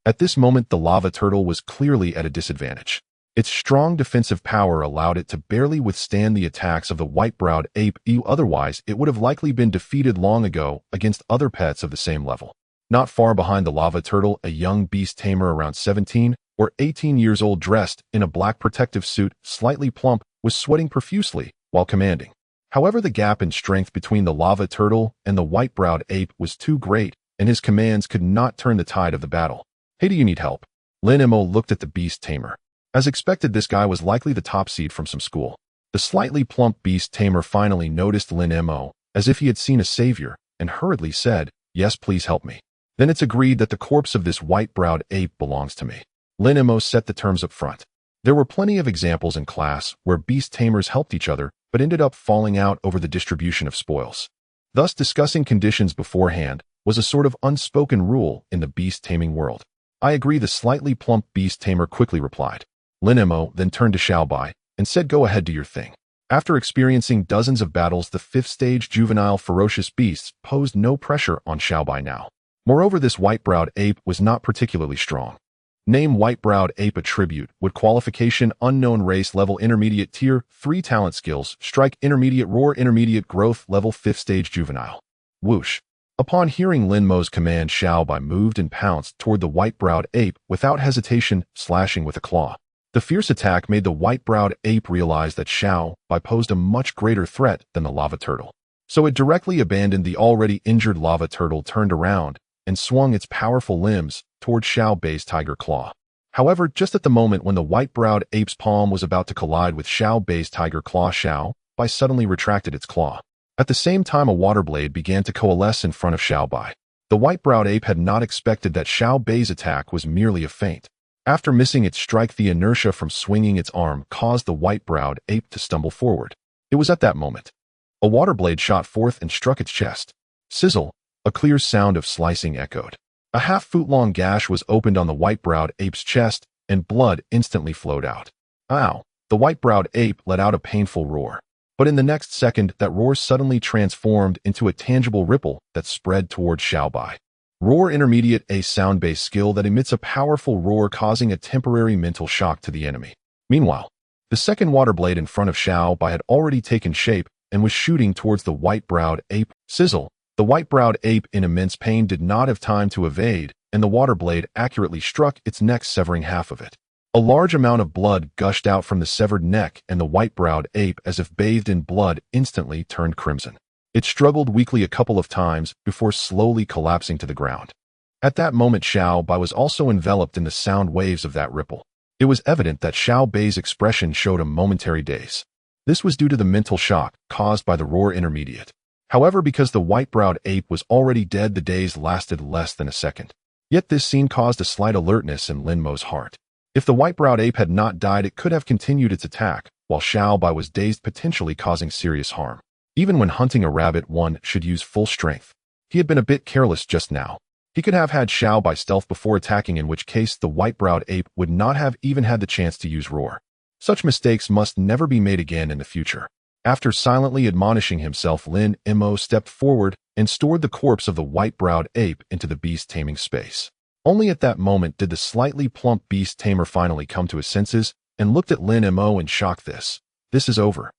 Speaker 1: At this moment, the lava turtle was clearly at a disadvantage. Its strong defensive power allowed it to barely withstand the attacks of the white-browed ape. Otherwise, it would have likely been defeated long ago against other pets of the same level. Not far behind the lava turtle, a young beast tamer around 17 or 18 years old, dressed in a black protective suit, slightly plump, was sweating profusely while commanding. However, the gap in strength between the lava turtle and the white-browed ape was too great, and his commands could not turn the tide of the battle. Hey, do you need help? Lin Mo looked at the beast tamer. As expected, this guy was likely the top seed from some school. The slightly plump beast tamer finally noticed Lin Mo, as if he had seen a savior, and hurriedly said, "Yes, please help me." Then it's agreed that the corpse of this white-browed ape belongs to me. Lin Mo set the terms up front. There were plenty of examples in class where beast tamers helped each other, but ended up falling out over the distribution of spoils. Thus, discussing conditions beforehand was a sort of unspoken rule in the beast taming world. I agree, the slightly plump beast tamer quickly replied. Lin Mo then turned to Xiaobai and said, "Go ahead, do your thing." After experiencing dozens of battles, the 5th stage juvenile ferocious beasts posed no pressure on Xiaobai now. Moreover, this white-browed ape was not particularly strong. Name white-browed ape attribute. Would qualification unknown race level intermediate tier 3 talent skills strike intermediate roar intermediate growth level 5th stage juvenile. Whoosh. Upon hearing Lin Mo's command, Xiaobai moved and pounced toward the white-browed ape without hesitation, slashing with a claw. The fierce attack made the white-browed ape realize that Xiaobai posed a much greater threat than the lava turtle. So it directly abandoned the already injured lava turtle, turned around, and swung its powerful limbs toward Xiaobai's tiger claw. However, just at the moment when the white-browed ape's palm was about to collide with Xiaobai's tiger claw, Xiaobai suddenly retracted its claw. At the same time, a water blade began to coalesce in front of Xiaobai. The white-browed ape had not expected that Xiaobai's attack was merely a feint. After missing its strike, the inertia from swinging its arm caused the white-browed ape to stumble forward. It was at that moment. A water blade shot forth and struck its chest. Sizzle. A clear sound of slicing echoed. A half-foot-long gash was opened on the white-browed ape's chest, and blood instantly flowed out. Ow! The white-browed ape let out a painful roar. But in the next second, that roar suddenly transformed into a tangible ripple that spread toward Xiaobai. Roar intermediate, a sound-based skill that emits a powerful roar, causing a temporary mental shock to the enemy. Meanwhile, the second water blade in front of Xiaobai had already taken shape and was shooting towards the white-browed ape. Sizzle! The white-browed ape, in immense pain, did not have time to evade, and the water blade accurately struck its neck, severing half of it. A large amount of blood gushed out from the severed neck, and the white-browed ape, as if bathed in blood, instantly turned crimson. It struggled weakly a couple of times before slowly collapsing to the ground. At that moment, Xiaobai was also enveloped in the sound waves of that ripple. It was evident that Xiaobai's expression showed a momentary daze. This was due to the mental shock caused by the roar intermediate. However, because the white-browed ape was already dead, the daze lasted less than a second. Yet this scene caused a slight alertness in Lin Mo's heart. If the white-browed ape had not died, it could have continued its attack, while Xiaobai was dazed, potentially causing serious harm. Even when hunting a rabbit, one should use full strength. He had been a bit careless just now. He could have had Xiaobai stealth before attacking, in which case the white-browed ape would not have even had the chance to use roar. Such mistakes must never be made again in the future. After silently admonishing himself, Lin Mo stepped forward and stored the corpse of the white-browed ape into the beast taming space. Only at that moment did the slightly plump beast tamer finally come to his senses and looked at Lin Mo in shock. This is over.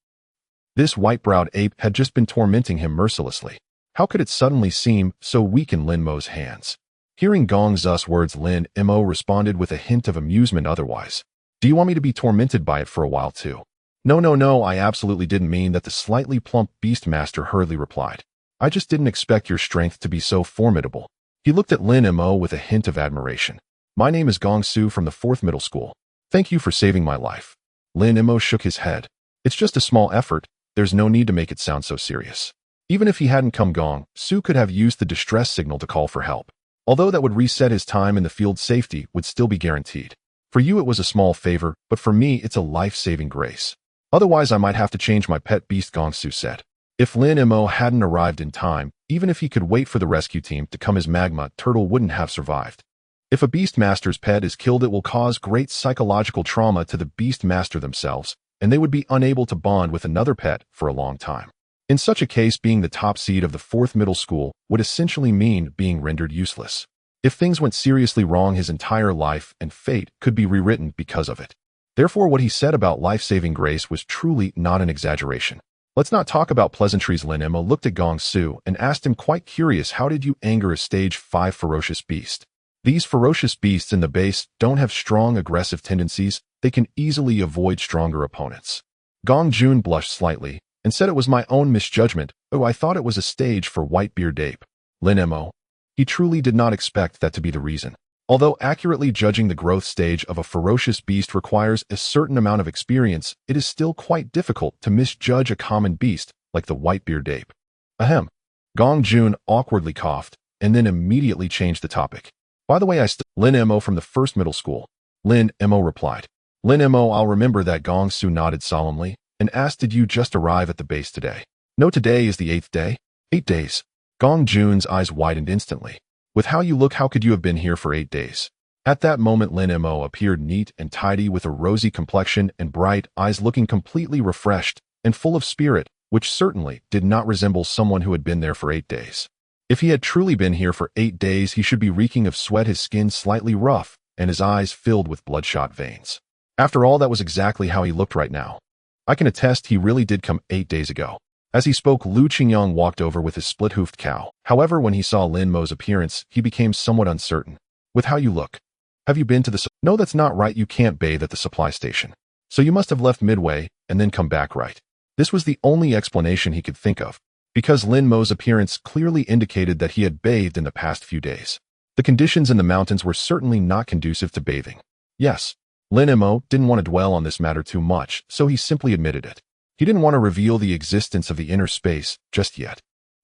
Speaker 1: This white-browed ape had just been tormenting him mercilessly. How could it suddenly seem so weak in Lin Mo's hands? Hearing Gong Zu's words, Lin Mo responded with a hint of amusement. Otherwise, do you want me to be tormented by it for a while too? No, I absolutely didn't mean that, the slightly plump beastmaster hurriedly replied. I just didn't expect your strength to be so formidable. He looked at Lin Mo with a hint of admiration. My name is Gong Su from the 4th middle school. Thank you for saving my life. Lin Mo shook his head. It's just a small effort. There's no need to make it sound so serious. Even if he hadn't come, Gong Su could have used the distress signal to call for help. Although that would reset his time in the field, safety would still be guaranteed. For you it was a small favor, but for me it's a life-saving grace. Otherwise I might have to change my pet beast, Gong Su said. If Lin Mo hadn't arrived in time, even if he could wait for the rescue team to come, his magma turtle wouldn't have survived. If a Beastmaster's pet is killed, it will cause great psychological trauma to the Beastmaster themselves, and they would be unable to bond with another pet for a long time. In such a case, being the top seed of the 4th middle school would essentially mean being rendered useless. If things went seriously wrong, his entire life and fate could be rewritten because of it. Therefore, what he said about life-saving grace was truly not an exaggeration. Let's not talk about pleasantries. Lin Mo looked at Gong Su and asked him, quite curious, how did you anger a stage 5 ferocious beast? These ferocious beasts in the base don't have strong aggressive tendencies. They can easily avoid stronger opponents. Gong Jun blushed slightly and said it was my own misjudgment. Oh, I thought it was a stage for white-beard ape. Lin Mo. He truly did not expect that to be the reason. Although accurately judging the growth stage of a ferocious beast requires a certain amount of experience, it is still quite difficult to misjudge a common beast like the white-beard ape. Ahem. Gong Jun awkwardly coughed and then immediately changed the topic. By the way, Lin Mo from the 1st middle school. Lin Mo replied. Lin Mo, I'll remember that. Gong Su nodded solemnly and asked, did you just arrive at the base today? No, today is the 8th day. 8 days. Gong Jun's eyes widened instantly. With how you look, how could you have been here for 8 days? At that moment, Lin Mo appeared neat and tidy with a rosy complexion and bright eyes, looking completely refreshed and full of spirit, which certainly did not resemble someone who had been there for 8 days. If he had truly been here for 8 days, he should be reeking of sweat, his skin slightly rough, and his eyes filled with bloodshot veins. After all, that was exactly how he looked right now. I can attest he really did come 8 days ago. As he spoke, Lu Qingyang walked over with his split-hoofed cow. However, when he saw Lin Mo's appearance, he became somewhat uncertain. With how you look. Have you been to the... No, that's not right. You can't bathe at the supply station. So you must have left midway and then come back, right? This was the only explanation he could think of, because Lin Mo's appearance clearly indicated that he had bathed in the past few days. The conditions in the mountains were certainly not conducive to bathing. Yes, Lin Mo didn't want to dwell on this matter too much, so he simply admitted it. He didn't want to reveal the existence of the inner space just yet.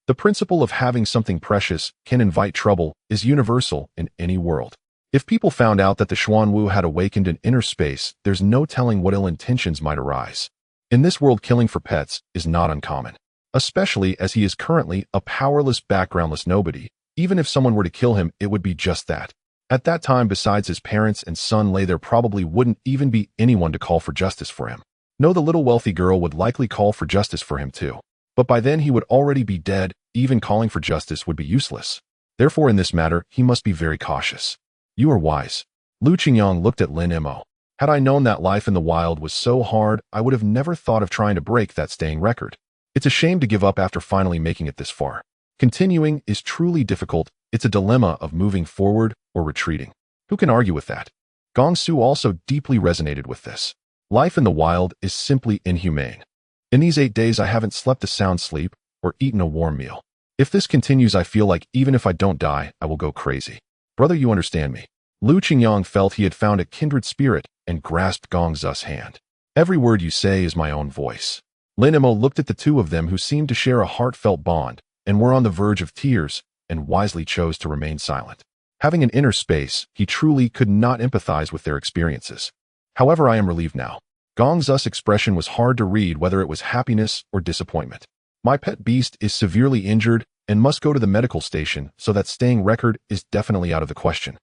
Speaker 1: The principle of having something precious can invite trouble is universal in any world. If people found out that the Xuanwu had awakened in inner space, there's no telling what ill intentions might arise. In this world, killing for pets is not uncommon, especially as he is currently a powerless, backgroundless nobody. Even if someone were to kill him, it would be just that. At that time, besides his parents and son Lei, there probably wouldn't even be anyone to call for justice for him. No, the little wealthy girl would likely call for justice for him too. But by then he would already be dead. Even calling for justice would be useless. Therefore, in this matter, he must be very cautious. You are wise. Lu Qingyang looked at Lin Mo. Had I known that life in the wild was so hard, I would have never thought of trying to break that staying record. It's a shame to give up after finally making it this far. Continuing is truly difficult. It's a dilemma of moving forward or retreating. Who can argue with that? Gong Su also deeply resonated with this. Life in the wild is simply inhumane. In these 8 days, I haven't slept a sound sleep or eaten a warm meal. If this continues, I feel like even if I don't die, I will go crazy. Brother, you understand me. Lu Qingyang felt he had found a kindred spirit and grasped Gong Zu's hand. Every word you say is my own voice. Lin Mo looked at the two of them, who seemed to share a heartfelt bond and were on the verge of tears, and wisely chose to remain silent. Having an inner space, he truly could not empathize with their experiences. However, I am relieved now. Gong Zu's expression was hard to read, whether it was happiness or disappointment. My pet beast is severely injured and must go to the medical station, so that staying record is definitely out of the question.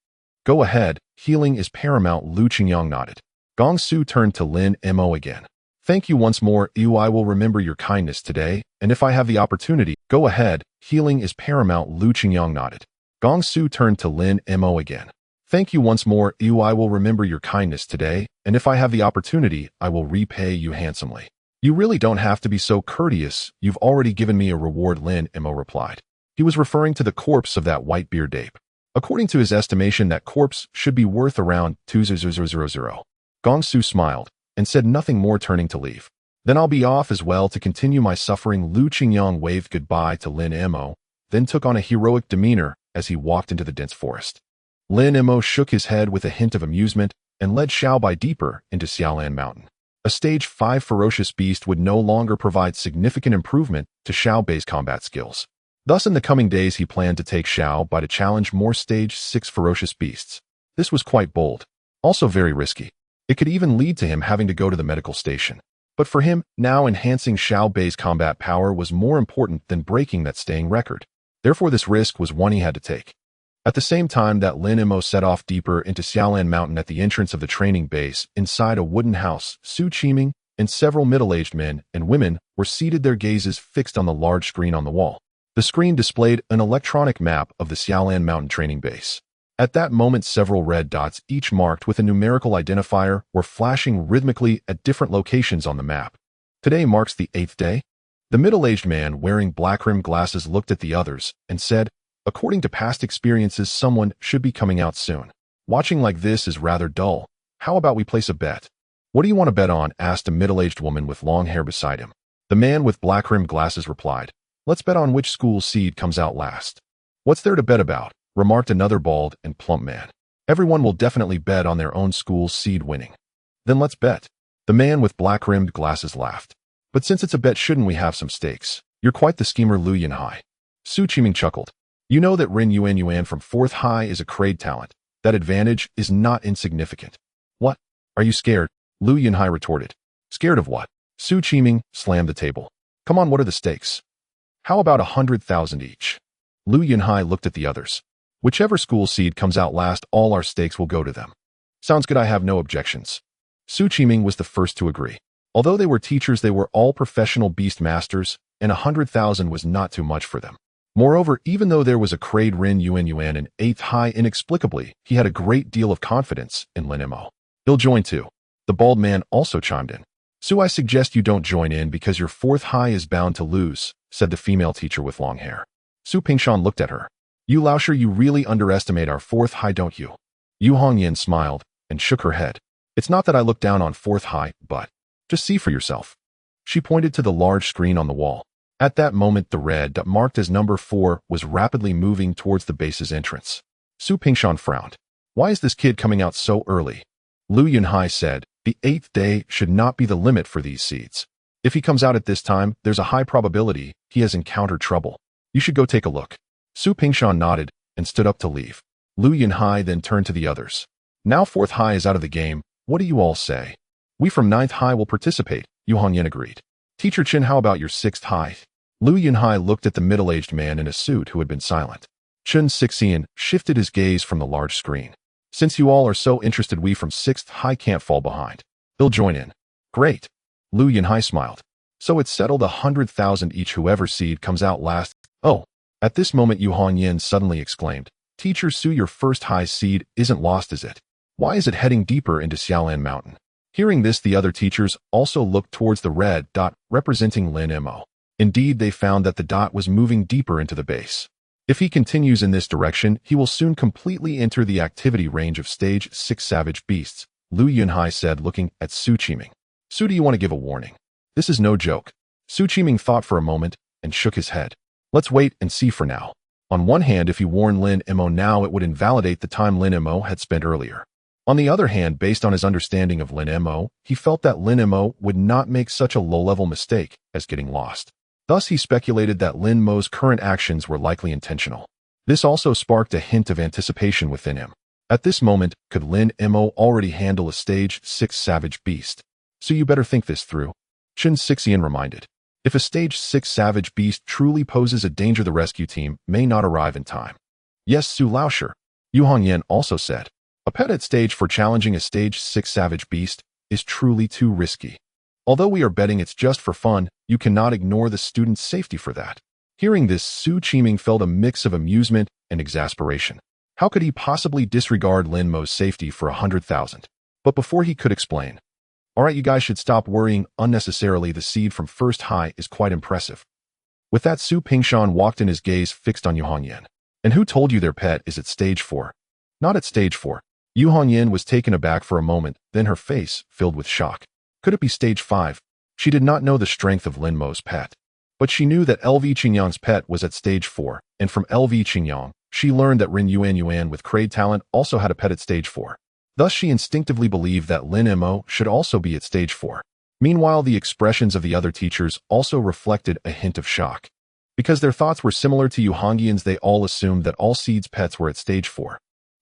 Speaker 1: Go ahead, healing is paramount. Lu Qingyang nodded. Gong Su turned to Lin Mo again. Thank you once more. I will remember your kindness today, and if I have the opportunity, go ahead, healing is paramount. Lu Qingyang nodded. Gong Su turned to Lin Mo again. Thank you once more. I will remember your kindness today, and if I have the opportunity, I will repay you handsomely. You really don't have to be so courteous. You've already given me a reward, Lin Mo replied. He was referring to the corpse of that white-beard ape. According to his estimation, that corpse should be worth around 2,000. Gong Su smiled and said nothing more, turning to leave. Then I'll be off as well to continue my suffering. Lu Qingyang waved goodbye to Lin Mo, then took on a heroic demeanor as he walked into the dense forest. Lin Mo shook his head with a hint of amusement and led Xiao Bai deeper into Xiaolan Mountain. A stage 5 ferocious beast would no longer provide significant improvement to Xiao-Bei's combat skills. Thus, in the coming days, he planned to take Xiao-Bei to challenge more stage 6 ferocious beasts. This was quite bold, also very risky. It could even lead to him having to go to the medical station. But for him, now enhancing Xiao-Bei's combat power was more important than breaking that staying record. Therefore, this risk was one he had to take. At the same time that Lin Mo set off deeper into Xiaolan Mountain at the entrance of the training base, inside a wooden house, Su Qiming and several middle-aged men and women were seated, their gazes fixed on the large screen on the wall. The screen displayed an electronic map of the Xiaolan Mountain training base. At that moment, several red dots, each marked with a numerical identifier, were flashing rhythmically at different locations on the map. Today marks the 8th day. The middle-aged man wearing black-rimmed glasses looked at the others and said, "According to past experiences, someone should be coming out soon. Watching like this is rather dull. How about we place a bet?" "What do you want to bet on?" asked a middle-aged woman with long hair beside him. The man with black-rimmed glasses replied, "Let's bet on which school's seed comes out last." "What's there to bet about?" remarked another bald and plump man. "Everyone will definitely bet on their own school's seed winning." "Then let's bet." The man with black-rimmed glasses laughed. "But since it's a bet, shouldn't we have some stakes? You're quite the schemer, Lu Yunhai." Su Qiming chuckled. "You know that Rin Yuan from 4th High is a grade talent. That advantage is not insignificant." "What? Are you scared?" Lu Yunhai retorted. "Scared of what?" Su Qiming slammed the table. "Come on, what are the stakes?" "How about 100,000 each?" Lu Yunhai looked at the others. "Whichever school seed comes out last, all our stakes will go to them." "Sounds good, I have no objections." Su Qiming was the first to agree. Although they were teachers, they were all professional beast masters, and 100,000 was not too much for them. Moreover, even though there was a grade Rin Yuan in 8th High, inexplicably, he had a great deal of confidence in Lin Mo. "He'll join too." The bald man also chimed in. "Su, I suggest you don't join in because your 4th High is bound to lose," said the female teacher with long hair. Su Pingshan looked at her. "You Laosher, you really underestimate our 4th High, don't you?" Yu Hongyan smiled and shook her head. "It's not that I look down on 4th High, but just see for yourself." She pointed to the large screen on the wall. At that moment, the red dot marked as number 4 was rapidly moving towards the base's entrance. Su Pingshan frowned. "Why is this kid coming out so early?" Lu Yunhai said, "The 8th day should not be the limit for these seeds. If he comes out at this time, there's a high probability he has encountered trouble. You should go take a look." Su Pingshan nodded and stood up to leave. Lu Yunhai then turned to the others. "Now 4th High is out of the game. What do you all say?" "We from 9th High will participate," Yu Hongyan agreed. "Teacher Chin, how about your 6th High?" Lu Yunhai looked at the middle-aged man in a suit who had been silent. Chun Sixian shifted his gaze from the large screen. "Since you all are so interested, we from 6th High can't fall behind. They'll join in." "Great." Lu Yunhai smiled. "So it's settled, 100,000 each, whoever seed comes out last." "Oh." At this moment, Yu Hongyan suddenly exclaimed, "Teacher Su, your 1st High seed isn't lost, is it? Why is it heading deeper into Xiaolan Mountain?" Hearing this, the other teachers also looked towards the red dot representing Lin Mo. Indeed, they found that the dot was moving deeper into the base. If he continues in this direction, he will soon completely enter the activity range of stage 6 savage beasts, Lu Yunhai said, looking at Su Qiming. "Su, do you want to give a warning? This is no joke." Su Qiming thought for a moment and shook his head. "Let's wait and see for now. On one hand, if you warn Lin Mo now, it would invalidate the time Lin Mo had spent earlier. On the other hand, based on his understanding of Lin Mo, he felt that Lin Mo would not make such a low-level mistake as getting lost. Thus, he speculated that Lin Mo's current actions were likely intentional. This also sparked a hint of anticipation within him. At this moment, could Lin Mo already handle a stage 6 savage beast? "So you better think this through," Chun Sixian reminded. "If a stage 6 savage beast truly poses a danger, the rescue team may not arrive in time." "Yes, Su Laosher," Yu Hongyan also said. "A pet at stage 4 challenging a stage 6 savage beast is truly too risky. Although we are betting it's just for fun, you cannot ignore the student's safety for that." Hearing this, Su Qiming felt a mix of amusement and exasperation. How could he possibly disregard Lin Mo's safety for 100,000? But before he could explain, "All right, you guys should stop worrying unnecessarily. The seed from 1st High is quite impressive." With that, Su Pingshan walked in, his gaze fixed on Yu Hongyan. "And who told you their pet is at stage 4? "Not at stage 4. Yu Hongyan was taken aback for a moment, then her face filled with shock. Could it be stage 5? She did not know the strength of Lin Mo's pet. But she knew that LV Qingyang's pet was at stage 4, and from LV Qingyang, she learned that Rin Yuan with grade talent also had a pet at stage 4. Thus, she instinctively believed that Lin Mo should also be at stage 4. Meanwhile, the expressions of the other teachers also reflected a hint of shock. Because their thoughts were similar to Yu Hongyan's, they all assumed that all seeds pets were at stage 4,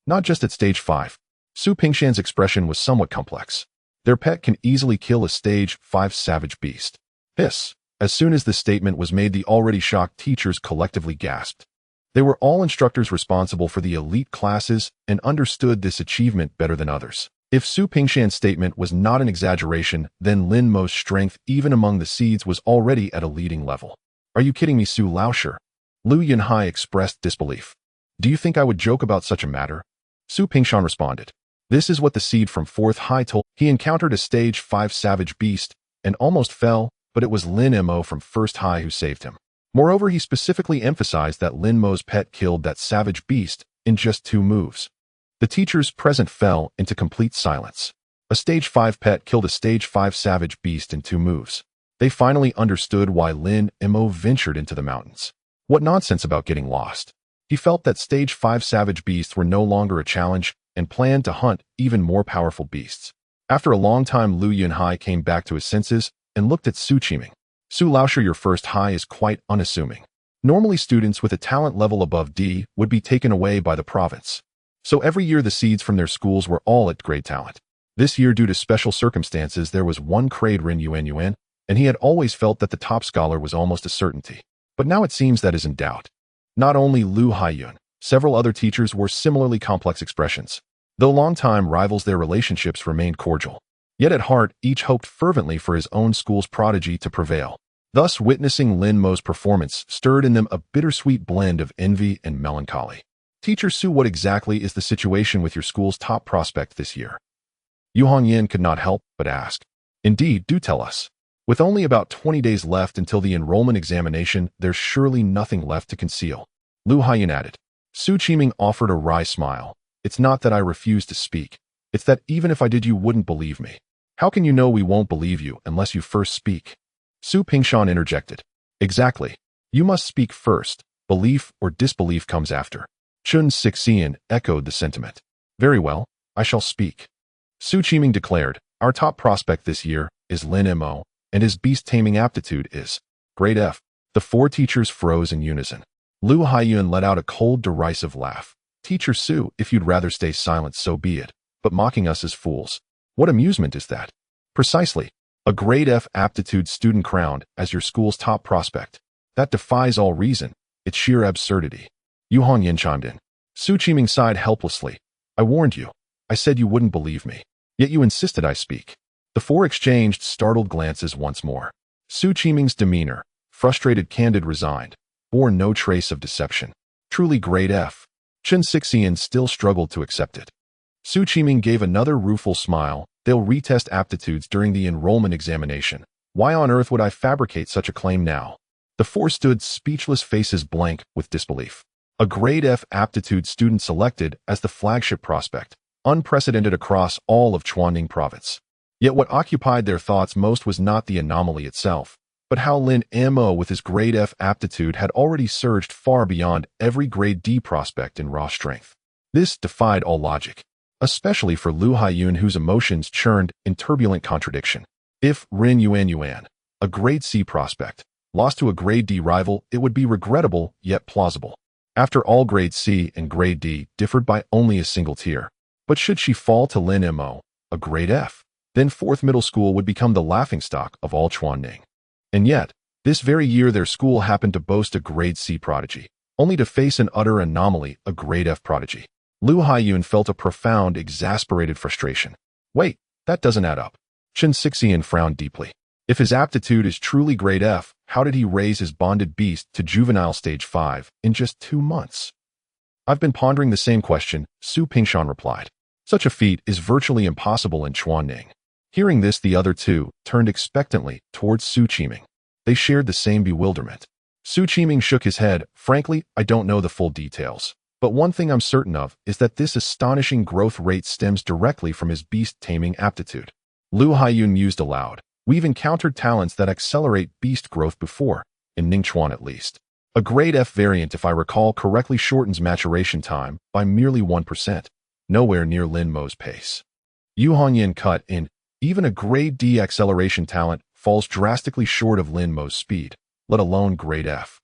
Speaker 1: not just at stage 5. Su Pingshan's expression was somewhat complex. Their pet can easily kill a stage 5 savage beast. Hiss. As soon as this statement was made, the already shocked teachers collectively gasped. They were all instructors responsible for the elite classes and understood this achievement better than others. If Su Pingshan's statement was not an exaggeration, then Lin Mo's strength even among the seeds was already at a leading level. Are you kidding me, Su Laosher? Lu Yunhai expressed disbelief. Do you think I would joke about such a matter? Su Pingshan responded. This is what the seed from 4th High told. He encountered a stage 5 savage beast and almost fell, but it was Lin Mo from 1st High who saved him. Moreover, he specifically emphasized that Lin Mo's pet killed that savage beast in just 2 moves. The teachers present fell into complete silence. A stage 5 pet killed a stage 5 savage beast in 2 moves. They finally understood why Lin Mo ventured into the mountains. What nonsense about getting lost. He felt that stage 5 savage beasts were no longer a challenge and planned to hunt even more powerful beasts. After a long time, Lu Yunhai came back to his senses and looked at Su Qiming. Su Laosher, your 1st High is quite unassuming. Normally, students with a talent level above D would be taken away by the province. So every year the seeds from their schools were all at grade talent. This year, due to special circumstances, there was one grade Ren Yuan, and he had always felt that the top scholar was almost a certainty. But now it seems that is in doubt. Not only Lu Haiyun, several other teachers were similarly complex expressions. Though longtime rivals, their relationships remained cordial. Yet at heart, each hoped fervently for his own school's prodigy to prevail. Thus, witnessing Lin Mo's performance stirred in them a bittersweet blend of envy and melancholy. Teacher Su, what exactly is the situation with your school's top prospect this year? Yu Hongyan could not help but ask. Indeed, do tell us. With only about 20 days left until the enrollment examination, there's surely nothing left to conceal. Lu Haiyun added. Su Qiming offered a wry smile. It's not that I refuse to speak. It's that even if I did, you wouldn't believe me. How can you know we won't believe you unless you first speak? Su Pingshan interjected. Exactly. You must speak first. Belief or disbelief comes after. Chun Sixian echoed the sentiment. Very well, I shall speak. Su Qiming declared, our top prospect this year is Lin Mo, and his beast-taming aptitude is grade F. The 4 teachers froze in unison. Lu Haiyun let out a cold, derisive laugh. Teacher Su, if you'd rather stay silent, so be it. But mocking us as fools. What amusement is that? Precisely. A grade F aptitude student crowned as your school's top prospect. That defies all reason. It's sheer absurdity. Yu Hongyan chimed in. Su Qiming sighed helplessly. I warned you. I said you wouldn't believe me. Yet you insisted I speak. The 4 exchanged startled glances once more. Su Qiming's demeanor, frustrated, candid, resigned, bore no trace of deception. Truly grade F. Chen Sixian still struggled to accept it. Su Qiming gave another rueful smile. They'll retest aptitudes during the enrollment examination. Why on earth would I fabricate such a claim now? The 4 stood speechless, faces blank with disbelief. A grade F aptitude student selected as the flagship prospect, unprecedented across all of Chuaning province. Yet what occupied their thoughts most was not the anomaly itself, but how Lin Mo with his grade F aptitude had already surged far beyond every grade D prospect in raw strength. This defied all logic, especially for Lu Haiyun, whose emotions churned in turbulent contradiction. If Ren Yuan, a grade C prospect, lost to a grade D rival, it would be regrettable yet plausible. After all, grade C and grade D differed by only a single tier. But should she fall to Lin Mo, a grade F, then 4th middle school would become the laughingstock of all Chuaning. And yet, this very year their school happened to boast a grade C prodigy, only to face an utter anomaly, a grade F prodigy. Lu Haiyun felt a profound, exasperated frustration. Wait, that doesn't add up. Chen Sixian frowned deeply. If his aptitude is truly grade F, how did he raise his bonded beast to juvenile stage 5 in just 2 months? I've been pondering the same question, Su Pingshan replied. Such a feat is virtually impossible in Chuaning. Hearing this, the other 2 turned expectantly towards Su Qiming. They shared the same bewilderment. Su Qiming shook his head. Frankly, I don't know the full details. But one thing I'm certain of is that this astonishing growth rate stems directly from his beast-taming aptitude. Lu Haiyun mused aloud. We've encountered talents that accelerate beast growth before, in Ningchuan at least. A grade F variant, if I recall correctly, shortens maturation time by merely 1%, nowhere near Lin Mo's pace. Yu Hongyan cut in. Even a grade D acceleration talent falls drastically short of Lin Mo's speed, let alone grade F.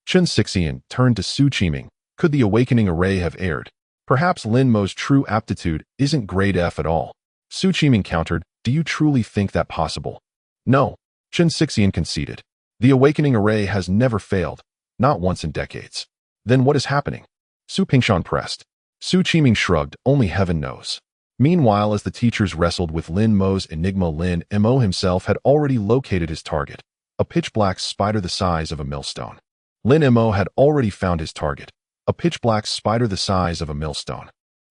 Speaker 1: Chen Xixian turned to Su Qiming. Could the awakening array have erred? Perhaps Lin Mo's true aptitude isn't grade F at all. Su Qiming countered, do you truly think that possible? No, Chen Xixian conceded. The awakening array has never failed, not once in decades. Then what is happening? Su Pingshan pressed. Su Qiming shrugged, only heaven knows. Meanwhile, as the teachers wrestled with Lin Mo's enigma, Lin Mo himself had already located his target, a pitch-black spider the size of a millstone. Lin Mo had already found his target, a pitch-black spider the size of a millstone.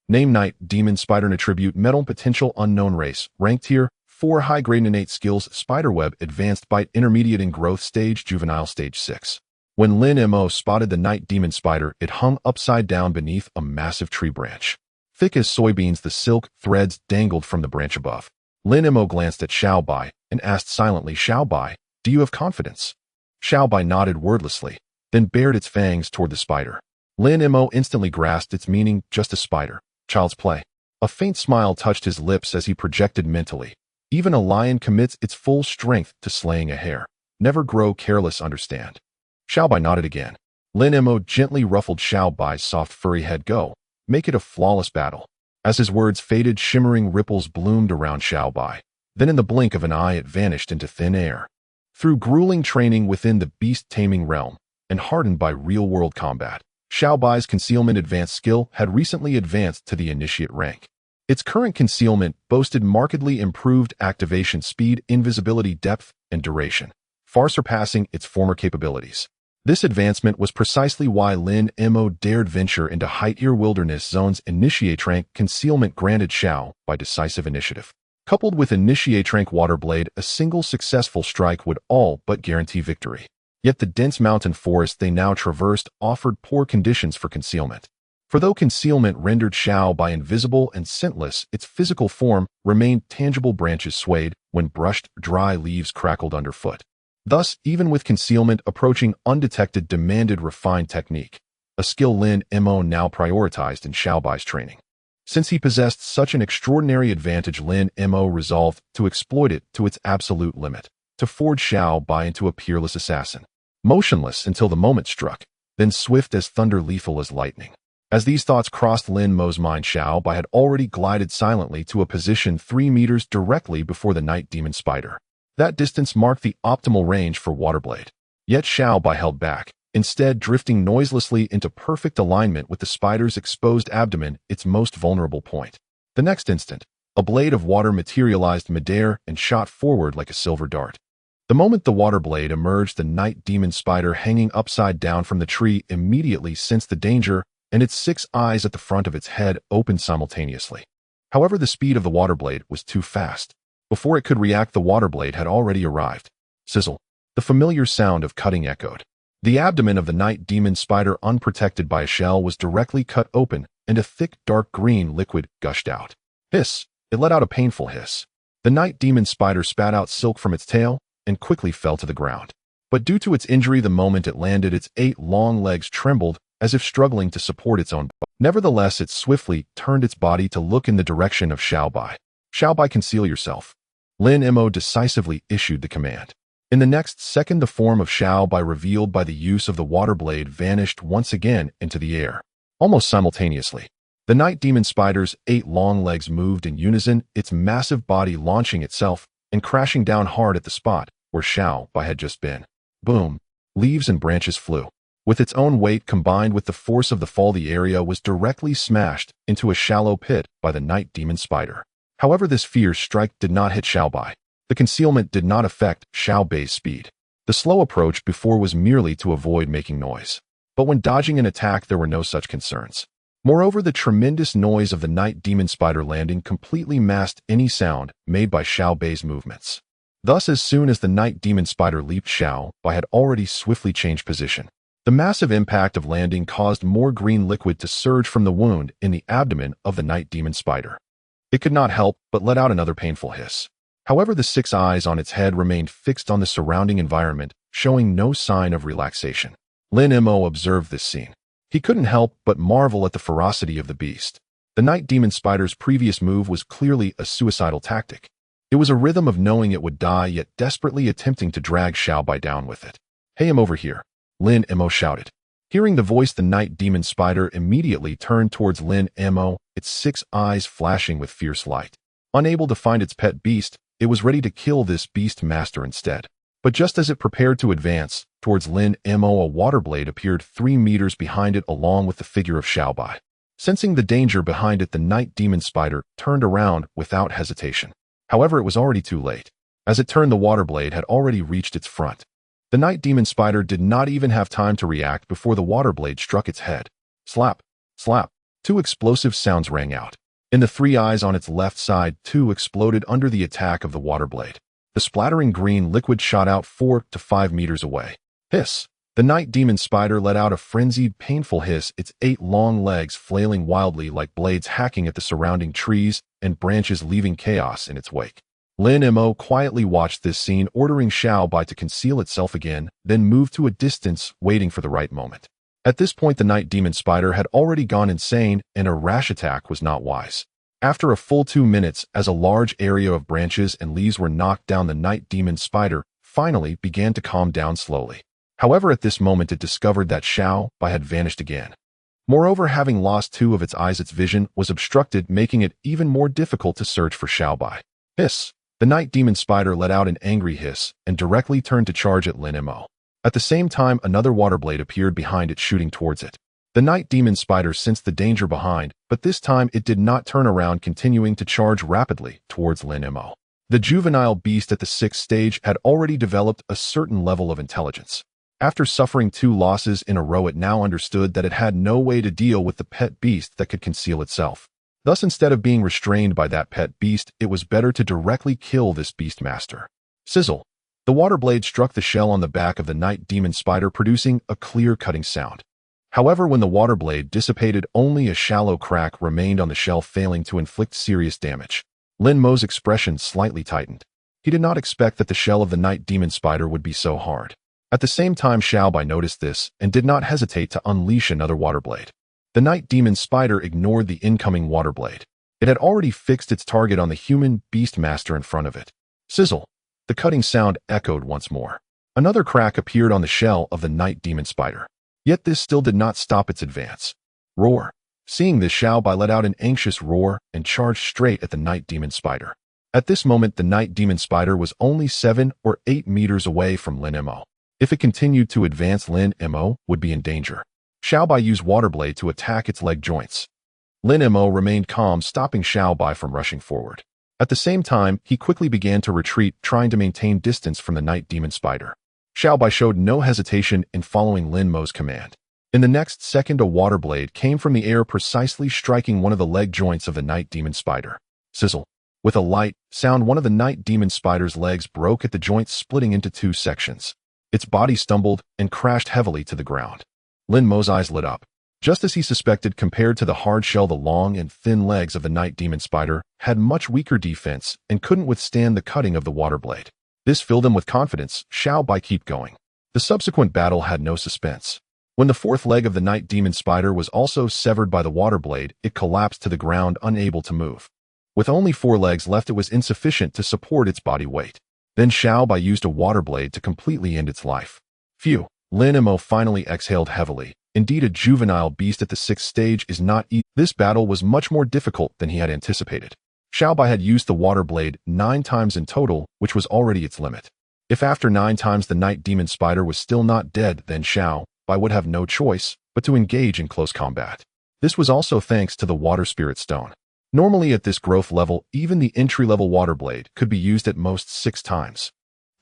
Speaker 1: Name Night Demon Spider Attribute Metal Potential Unknown Race Rank Tier 4 High Grade Innate Skills Spiderweb Advanced Bite Intermediate in Growth Stage Juvenile Stage 6. When Lin Mo spotted the night demon spider, it hung upside down beneath a massive tree branch. Thick as soybeans, the silk threads dangled from the branch above. Lin Mo glanced at Xiao Bai and asked silently, Xiao Bai, do you have confidence? Xiao Bai nodded wordlessly, then bared its fangs toward the spider. Lin Mo instantly grasped its meaning, just a spider. Child's play. A faint smile touched his lips as he projected mentally. Even a lion commits its full strength to slaying a hare. Never grow careless, understand? Xiao Bai nodded again. Lin Mo gently ruffled Xiao Bai's soft furry head. Go. Make it a flawless battle. As his words faded, shimmering ripples bloomed around Xiao Bai. Then in the blink of an eye it vanished into thin air. Through grueling training within the beast-taming realm, and hardened by real-world combat, Xiao Bai's concealment advanced skill had recently advanced to the initiate rank. Its current concealment boasted markedly improved activation speed, invisibility depth, and duration, far surpassing its former capabilities. This advancement was precisely why Lin Mo dared venture into high-tier wilderness zones. Initiate rank concealment granted Xiao by decisive initiative. Coupled with initiate rank water blade, a single successful strike would all but guarantee victory. Yet the dense mountain forest they now traversed offered poor conditions for concealment. For though concealment rendered Xiao Bai invisible and scentless, its physical form remained tangible. Branches swayed when brushed, dry leaves crackled underfoot. Thus, even with concealment approaching undetected demanded refined technique, a skill Lin Mo now prioritized in Xiao Bai's training. Since he possessed such an extraordinary advantage, Lin Mo resolved to exploit it to its absolute limit, to forge Xiao Bai into a peerless assassin. Motionless until the moment struck, then swift as thunder, lethal as lightning. As these thoughts crossed Lin Mo's mind, Xiao Bai had already glided silently to a position 3 meters directly before the night demon spider. That distance marked the optimal range for Waterblade. Yet Xiao Bai held back, instead drifting noiselessly into perfect alignment with the spider's exposed abdomen, its most vulnerable point. The next instant, a blade of water materialized midair and shot forward like a silver dart. The moment the water blade emerged, the night demon spider hanging upside down from the tree immediately sensed the danger, and its 6 eyes at the front of its head opened simultaneously. However, the speed of the water blade was too fast. Before it could react, the water blade had already arrived. Sizzle. The familiar sound of cutting echoed. The abdomen of the night demon spider, unprotected by a shell, was directly cut open, and a thick, dark green liquid gushed out. Hiss. It let out a painful hiss. The night demon spider spat out silk from its tail and quickly fell to the ground. But due to its injury, the moment it landed, its 8 long legs trembled as if struggling to support its own body. Nevertheless, it swiftly turned its body to look in the direction of Xiao Bai. Xiao Bai, conceal yourself. Lin Mo decisively issued the command. In the next second, the form of Xiao Bai, revealed by the use of the water blade, vanished once again into the air. Almost simultaneously, the night demon spider's 8 long legs moved in unison, its massive body launching itself and crashing down hard at the spot where Xiao Bai had just been. Boom! Leaves and branches flew. With its own weight combined with the force of the fall, the area was directly smashed into a shallow pit by the night demon spider. However, this fierce strike did not hit Xiao Bai. The concealment did not affect Xiao Bai's speed. The slow approach before was merely to avoid making noise. But when dodging an attack, there were no such concerns. Moreover, the tremendous noise of the night demon spider landing completely masked any sound made by Xiao Bai's movements. Thus, as soon as the night demon spider leaped, Xiao Bai had already swiftly changed position. The massive impact of landing caused more green liquid to surge from the wound in the abdomen of the night demon spider. It could not help but let out another painful hiss. However, the 6 eyes on its head remained fixed on the surrounding environment, showing no sign of relaxation. Lin Mo observed this scene. He couldn't help but marvel at the ferocity of the beast. The night demon spider's previous move was clearly a suicidal tactic. It It was a rhythm of knowing it would die yet desperately attempting to drag Xiaobai down with it. "Hey, I'm over here," Lin Mo shouted. Hearing the voice, the night demon spider immediately turned towards Lin Mo, its 6 eyes flashing with fierce light. Unable to find its pet beast, it was ready to kill this beast master instead. But just as it prepared to advance towards Lin Mo, a water blade appeared 3 meters behind it along with the figure of Xiaobai. Sensing the danger behind it, the night demon spider turned around without hesitation. However, it was already too late. As it turned, the water blade had already reached its front. The night demon spider did not even have time to react before the water blade struck its head. Slap, slap. 2 explosive sounds rang out. In the 3 eyes on its left side, 2 exploded under the attack of the water blade. The splattering green liquid shot out 4 to 5 meters away. Hiss! The night demon spider let out a frenzied, painful hiss, its 8 long legs flailing wildly like blades hacking at the surrounding trees and branches, leaving chaos in its wake. Lin Mo quietly watched this scene, ordering Xiaobai to conceal itself again, then moved to a distance, waiting for the right moment. At this point, the night demon spider had already gone insane, and a rash attack was not wise. After a full 2 minutes, as a large area of branches and leaves were knocked down, the night demon spider finally began to calm down slowly. However, at this moment it discovered that Xiaobai had vanished again. Moreover, having lost 2 of its eyes, its vision was obstructed, making it even more difficult to search for Xiaobai. Hiss! The night demon spider let out an angry hiss and directly turned to charge at Lin Mo. At the same time, another water blade appeared behind it, shooting towards it. The night demon spider sensed the danger behind, but this time it did not turn around, continuing to charge rapidly towards Lin Mo. The juvenile beast at the 6th stage had already developed a certain level of intelligence. After suffering 2 losses in a row, it now understood that it had no way to deal with the pet beast that could conceal itself. Thus, instead of being restrained by that pet beast, it was better to directly kill this beast master. Sizzle! The water blade struck the shell on the back of the night demon spider, producing a clear cutting sound. However, when the water blade dissipated, only a shallow crack remained on the shell, failing to inflict serious damage. Lin Mo's expression slightly tightened. He did not expect that the shell of the night demon spider would be so hard. At the same time, Xiaobai noticed this and did not hesitate to unleash another water blade. The night demon spider ignored the incoming water blade. It had already fixed its target on the human beast master in front of it. Sizzle! The cutting sound echoed once more. Another crack appeared on the shell of the night demon spider. Yet this still did not stop its advance. Roar! Seeing this, Xiaobai let out an anxious roar and charged straight at the night demon spider. At this moment, the night demon spider was only 7 or 8 meters away from Lin Mo. If it continued to advance, Lin Mo would be in danger. Xiaobai used water blade to attack its leg joints. Lin Mo remained calm, stopping Xiaobai from rushing forward. At the same time, he quickly began to retreat, trying to maintain distance from the night demon spider. Xiaobai showed no hesitation in following Lin Mo's command. In the next second, a water blade came from the air, precisely striking one of the leg joints of the night demon spider. Sizzle! With a light sound, one of the night demon spider's legs broke at the joint, splitting into 2 sections. Its body stumbled and crashed heavily to the ground. Lin Mo's eyes lit up. Just as he suspected, compared to the hard shell, the long and thin legs of the night demon spider had much weaker defense and couldn't withstand the cutting of the water blade. This filled him with confidence. Xiaobai, keep going. The subsequent battle had no suspense. When the 4th leg of the night demon spider was also severed by the water blade, it collapsed to the ground, unable to move. With only 4 legs left, it was insufficient to support its body weight. Then Xiaobai used a water blade to completely end its life. Phew! Lin Mo finally exhaled heavily. Indeed, a juvenile beast at the 6th stage is not easy. This battle was much more difficult than he had anticipated. Xiaobai had used the water blade 9 times in total, which was already its limit. If after 9 times the night demon spider was still not dead, then Xiaobai would have no choice but to engage in close combat. This was also thanks to the water spirit stone. Normally at this growth level, even the entry-level water blade could be used at most 6 times.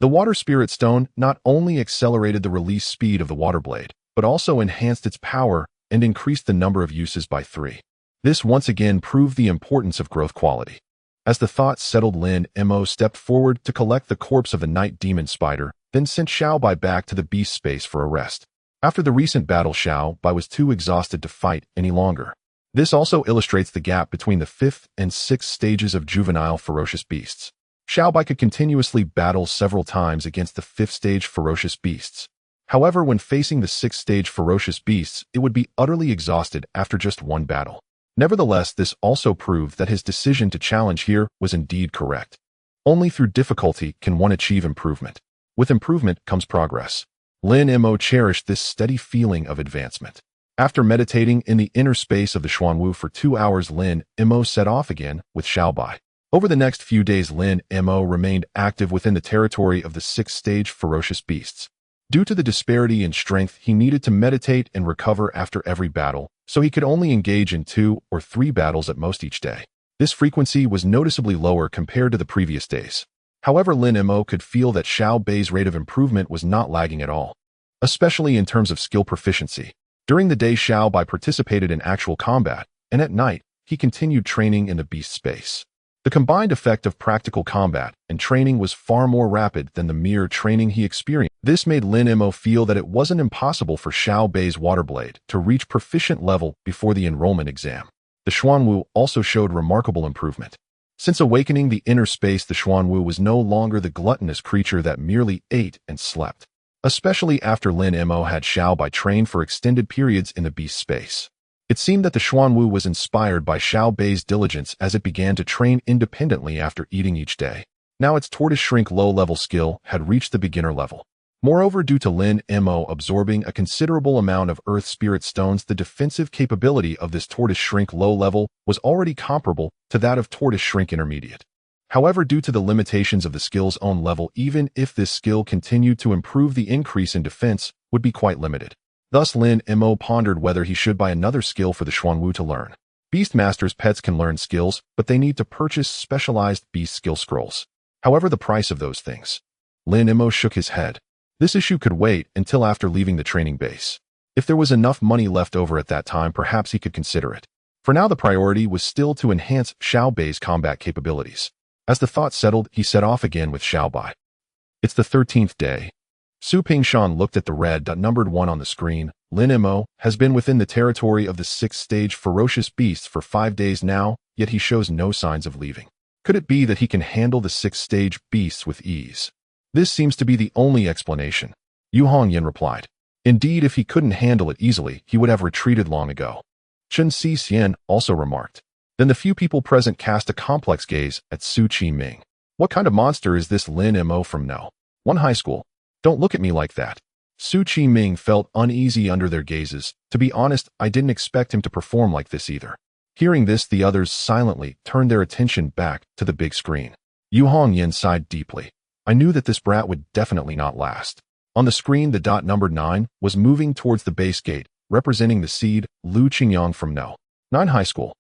Speaker 1: The water spirit stone not only accelerated the release speed of the water blade, but also enhanced its power and increased the number of uses by 3. This once again proved the importance of growth quality. As the thought settled, Lin Mo stepped forward to collect the corpse of the night demon spider, then sent Xiaobai back to the beast space for a rest. After the recent battle, Xiaobai was too exhausted to fight any longer. This also illustrates the gap between the 5th and 6th stages of juvenile ferocious beasts. Xiaobai could continuously battle several times against the 5th stage ferocious beasts. However, when facing the 6th stage ferocious beasts, it would be utterly exhausted after just 1 battle. Nevertheless, this also proved that his decision to challenge here was indeed correct. Only through difficulty can one achieve improvement. With improvement comes progress. Lin Mo cherished this steady feeling of advancement. After meditating in the inner space of the Xuanwu for 2 hours, Lin Mo set off again with Xiaobai. Over the next few days, Lin Mo remained active within the territory of the 6th-stage ferocious beasts. Due to the disparity in strength, he needed to meditate and recover after every battle, so he could only engage in 2 or 3 battles at most each day. This frequency was noticeably lower compared to the previous days. However, Lin Mo could feel that Xiao Bei's rate of improvement was not lagging at all, especially in terms of skill proficiency. During the day, Xiao Bei participated in actual combat, and at night, he continued training in the beast space. The combined effect of practical combat and training was far more rapid than the mere training he experienced. This made Lin Mo feel that it wasn't impossible for Xiao Bei's Waterblade to reach proficient level before the enrollment exam. The Xuanwu also showed remarkable improvement. Since awakening the inner space, the Xuanwu was no longer the gluttonous creature that merely ate and slept, especially after Lin Mo had Xiao Bei train for extended periods in the beast space. It seemed that the Xuanwu was inspired by Xiao Bei's diligence as it began to train independently after eating each day. Now its tortoise shrink low-level skill had reached the beginner level. Moreover, due to Lin Mo absorbing a considerable amount of Earth Spirit Stones, the defensive capability of this tortoise shrink low level was already comparable to that of tortoise shrink intermediate. However, due to the limitations of the skill's own level, even if this skill continued to improve, the increase in defense would be quite limited. Thus, Lin Mo pondered whether he should buy another skill for the Xuanwu to learn. Beastmasters' pets can learn skills, but they need to purchase specialized beast skill scrolls. However, the price of those things. Lin Mo shook his head. This issue could wait until after leaving the training base. If there was enough money left over at that time, perhaps he could consider it. For now, the priority was still to enhance Xiao Bei's combat capabilities. As the thought settled, he set off again with Xiao Bei. It's the 13th day. Su Pingshan looked at the red dot numbered 1 on the screen. Lin Mo has been within the territory of the 6th-stage ferocious beasts for 5 days now, yet he shows no signs of leaving. Could it be that he can handle the 6th-stage beasts with ease? This seems to be the only explanation. Yu Hongyan replied. Indeed, if he couldn't handle it easily, he would have retreated long ago. Chen Xixian also remarked. Then the few people present cast a complex gaze at Su Qiming. What kind of monster is this Lin Mo from No. 1 high school? Don't look at me like that. Su Qiming felt uneasy under their gazes. To be honest, I didn't expect him to perform like this either. Hearing this, the others silently turned their attention back to the big screen. Yu Hongyan sighed deeply. I knew that this brat would definitely not last. On the screen, the dot numbered 9 was moving towards the base gate, representing the seed, Lu Qingyang from No. 9 high school.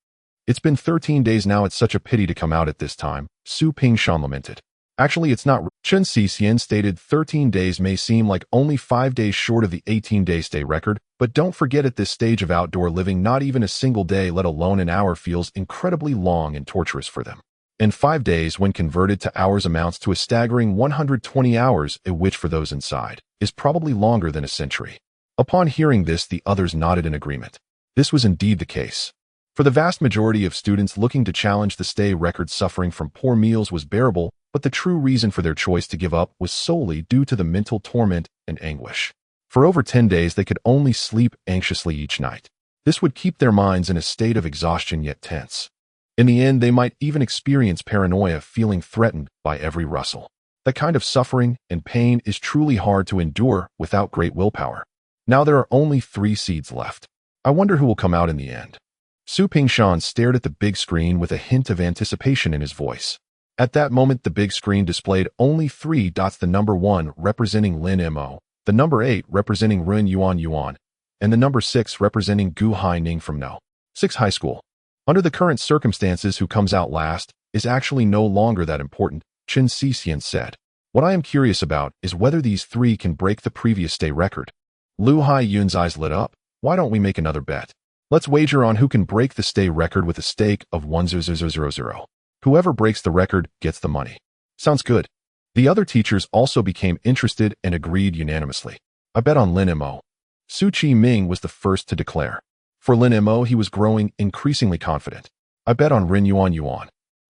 Speaker 1: It's been 13 days now. It's such a pity to come out at this time, Su Pingshan lamented. Actually, it's not. Chen Xixian stated 13 days may seem like only 5 days short of the 18-day stay record, but don't forget at this stage of outdoor living, not even a single day, let alone an hour, feels incredibly long and torturous for them. And 5 days, when converted to hours, amounts to a staggering 120 hours, which for those inside is probably longer than a century. Upon hearing this, the others nodded in agreement. This was indeed the case. For the vast majority of students looking to challenge the stay record, suffering from poor meals was bearable, but the true reason for their choice to give up was solely due to the mental torment and anguish. For over 10 days, they could only sleep anxiously each night. This would keep their minds in a state of exhaustion yet tense. In the end, they might even experience paranoia, feeling threatened by every rustle. That kind of suffering and pain is truly hard to endure without great willpower. Now there are only 3 seeds left. I wonder who will come out in the end. Su Pingshan stared at the big screen with a hint of anticipation in his voice. At that moment, the big screen displayed only 3 dots, the number 1 representing Lin Mo, the number 8 representing Ren Yuan, and the number 6 representing Gu Haining from No. 6 high school. Under the current circumstances, who comes out last is actually no longer that important, Chen Xixian said. What I am curious about is whether these 3 can break the previous stay record. Lu Haiyun's eyes lit up. Why don't we make another bet? Let's wager on who can break the stay record with a stake of 1,000. Whoever breaks the record gets the money. Sounds good. The other teachers also became interested and agreed unanimously. I bet on Lin Mo. Su Qiming was the first to declare. For Lin Mo, he was growing increasingly confident. I bet on Ren Yuan.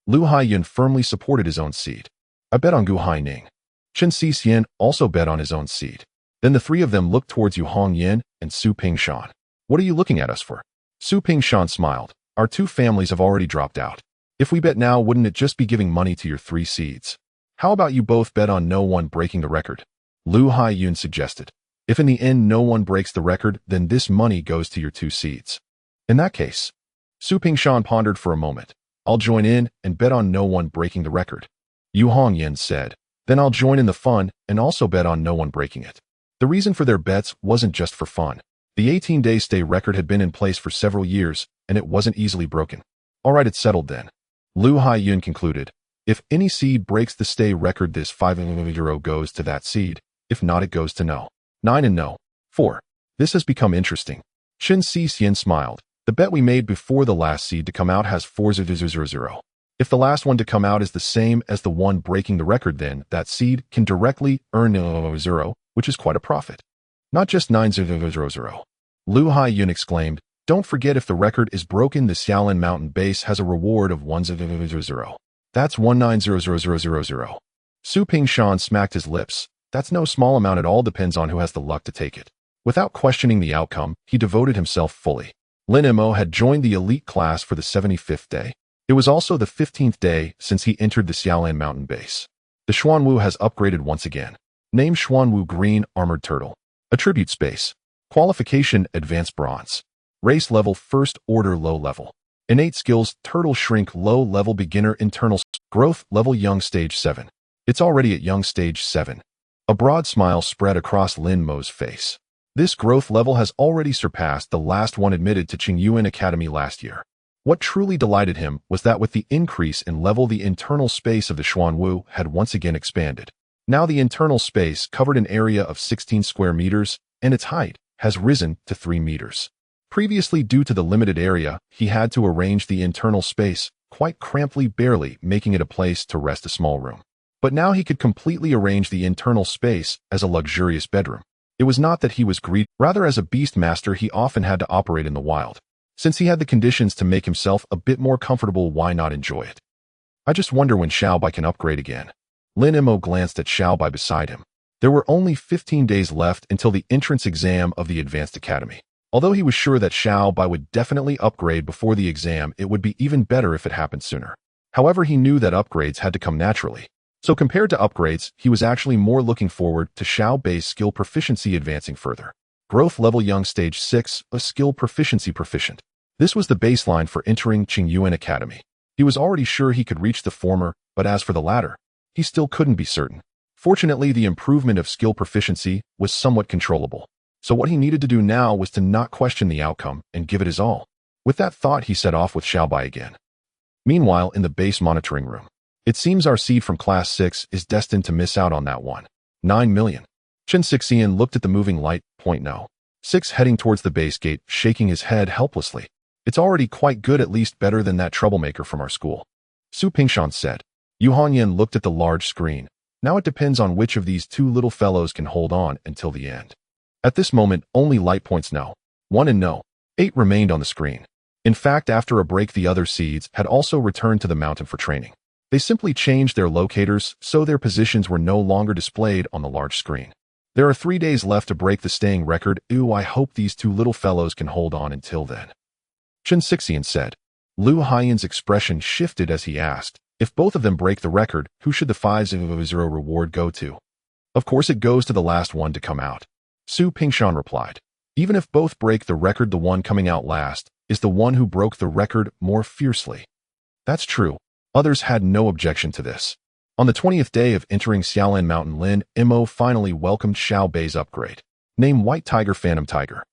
Speaker 1: Lu Haiyun firmly supported his own seed. I bet on Gu Haining. Chen Xixian also bet on his own seed. Then the 3 of them looked towards Yu Hongyan and Su Pingshan. What are you looking at us for? Su Pingshan smiled. Our 2 families have already dropped out. If we bet now, wouldn't it just be giving money to your 3 seeds? How about you both bet on no one breaking the record? Lu Haiyun suggested. If in the end no one breaks the record, then this money goes to your two seeds. In that case, Su Pingshan pondered for a moment. I'll join in and bet on no one breaking the record. Yu Hongyan said. Then I'll join in the fun and also bet on no one breaking it. The reason for their bets wasn't just for fun. The 18-day stay record had been in place for several years, and it wasn't easily broken. All right, it's settled then. Lu Haiyun concluded. If any seed breaks the stay record, this €5 goes to that seed. If not, it goes to no. 9 and no. 4. This has become interesting. Chen Xixian smiled. The bet we made before the last seed to come out has 4,000. If the last one to come out is the same as the one breaking the record, then that seed can directly earn 0, which is quite a profit. Not just 9,000. Lu Haiyun exclaimed, don't forget if the record is broken, the Xiaolin Mountain base has a reward of 1,000. That's 19,000. Su Pingshan smacked his lips. That's no small amount. It all depends on who has the luck to take it. Without questioning the outcome, he devoted himself fully. Lin Mo had joined the elite class for the 75th day. It was also the 15th day since he entered the Xiaolin Mountain base. The Xuanwu has upgraded once again. Name Xuanwu Green Armored Turtle. Attribute Space. Qualification Advanced Bronze. Race level First Order Low Level. Innate skills Turtle Shrink Low Level Beginner Internal Growth Level Young Stage 7. It's already at Young Stage 7. A broad smile spread across Lin Mo's face. This growth level has already surpassed the last one admitted to Qingyuan Academy last year. What truly delighted him was that with the increase in level, the internal space of the Xuanwu had once again expanded. Now the internal space covered an area of 16 square meters, and its height has risen to 3 meters. Previously, due to the limited area, he had to arrange the internal space quite crampedly, barely making it a place to rest a small room. But now he could completely arrange the internal space as a luxurious bedroom. It was not that he was greedy, rather as a beast master he often had to operate in the wild. Since he had the conditions to make himself a bit more comfortable, why not enjoy it? I just wonder when Xiaobai can upgrade again. Lin Mo glanced at Xiaobai beside him. There were only 15 days left until the entrance exam of the Advanced Academy. Although he was sure that Xiaobai would definitely upgrade before the exam, it would be even better if it happened sooner. However, he knew that upgrades had to come naturally. So compared to upgrades, he was actually more looking forward to Xiaobai's skill proficiency advancing further. Growth level Young Stage 6, a skill proficiency proficient. This was the baseline for entering Qingyuan Academy. He was already sure he could reach the former, but as for the latter, he still couldn't be certain. Fortunately, the improvement of skill proficiency was somewhat controllable. So what he needed to do now was to not question the outcome and give it his all. With that thought, he set off with Xiaobai again. Meanwhile, in the base monitoring room, it seems our seed from Class 6 is destined to miss out on that one. 9 million. Chen Xixian looked at the moving light, .no. 6 heading towards the base gate, shaking his head helplessly. It's already quite good, at least better than that troublemaker from our school. Su Pingshan said. Yu Hongyan looked at the large screen. Now it depends on which of these two little fellows can hold on until the end. At this moment, only light points no. 1 and no. 8 remained on the screen. In fact, after a break, the other seeds had also returned to the mountain for training. They simply changed their locators, so their positions were no longer displayed on the large screen. There are 3 days left to break the staying record. Ooh, I hope these two little fellows can hold on until then. Chen Xixian said. Lu Haiyun's expression shifted as he asked, if both of them break the record, who should the 5,000 reward go to? Of course it goes to the last one to come out. Su Pingshan replied. Even if both break the record, the one coming out last is the one who broke the record more fiercely. That's true. Others had no objection to this. On the 20th day of entering Xiaolin Mountain, Lin Mo finally welcomed Xiaobai's upgrade. Name White Tiger Phantom Tiger.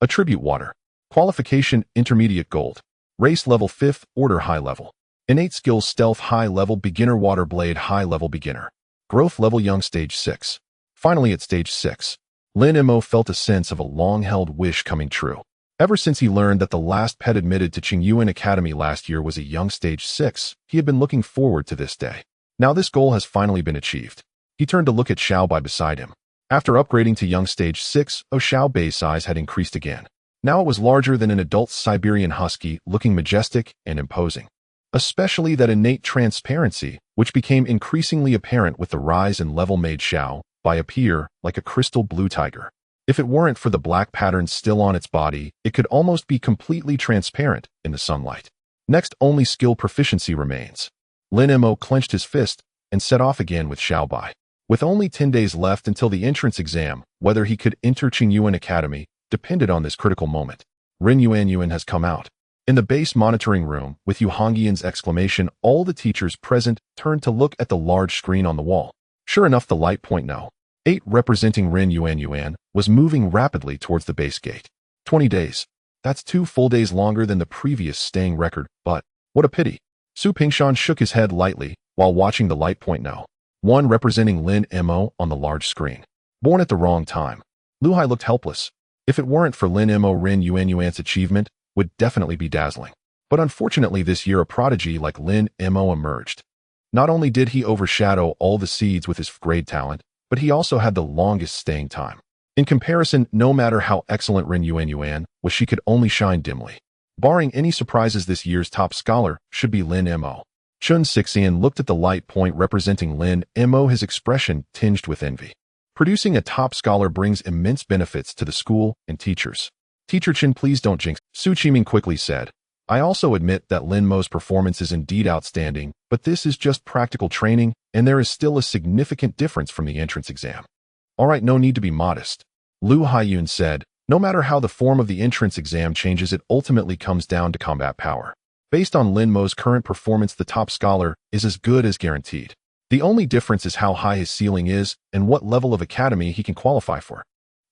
Speaker 1: Attribute Water. Qualification Intermediate Gold. Race level 5th Order High Level. Innate skills Stealth High Level Beginner, Water Blade High Level Beginner. Growth level Young Stage 6. Finally at Stage 6, Lin Mo felt a sense of a long-held wish coming true. Ever since he learned that the last pet admitted to Qingyuan Academy last year was a Young Stage 6, he had been looking forward to this day. Now this goal has finally been achieved. He turned to look at Xiaobai beside him. After upgrading to Young Stage 6, Xiaobai's size had increased again. Now it was larger than an adult Siberian husky, looking majestic and imposing. Especially that innate transparency, which became increasingly apparent with the rise in level, made Xiaobai appear like a crystal blue tiger. If it weren't for the black patterns still on its body, it could almost be completely transparent in the sunlight. Next, only skill proficiency remains. Lin Mo clenched his fist. and set off again with Xiaobai. With only 10 days left until the entrance exam, whether he could enter Qingyuan Academy depended on this critical moment. Ren Yuan has come out. In the base monitoring room, with Yu Hongyan's exclamation, all the teachers present turned to look at the large screen on the wall. Sure enough, the light point no. 8 representing Ren Yuan was moving rapidly towards the base gate. 20 days. That's 2 full days longer than the previous staying record, but what a pity. Su Pingshan shook his head lightly while watching the light point no. 1 representing Lin Mo on the large screen. Born at the wrong time. Lu Hai looked helpless. If it weren't for Lin Mo, Ren Yuan's achievement would definitely be dazzling. But unfortunately this year a prodigy like Lin Mo emerged. Not only did he overshadow all the seeds with his grade talent, but he also had the longest staying time. In comparison, no matter how excellent Ren Yuan was, she could only shine dimly. Barring any surprises, this year's top scholar should be Lin Mo. Chun Sixian looked at the light point representing Lin Mo, his expression tinged with envy. Producing a top scholar brings immense benefits to the school and teachers. Teacher Chen, please don't jinx, Su Qiming quickly said. I also admit that Lin Mo's performance is indeed outstanding, but this is just practical training, and there is still a significant difference from the entrance exam. All right, no need to be modest. Lu Haiyun said, no matter how the form of the entrance exam changes, it ultimately comes down to combat power. Based on Lin Mo's current performance, the top scholar is as good as guaranteed. The only difference is how high his ceiling is and what level of academy he can qualify for.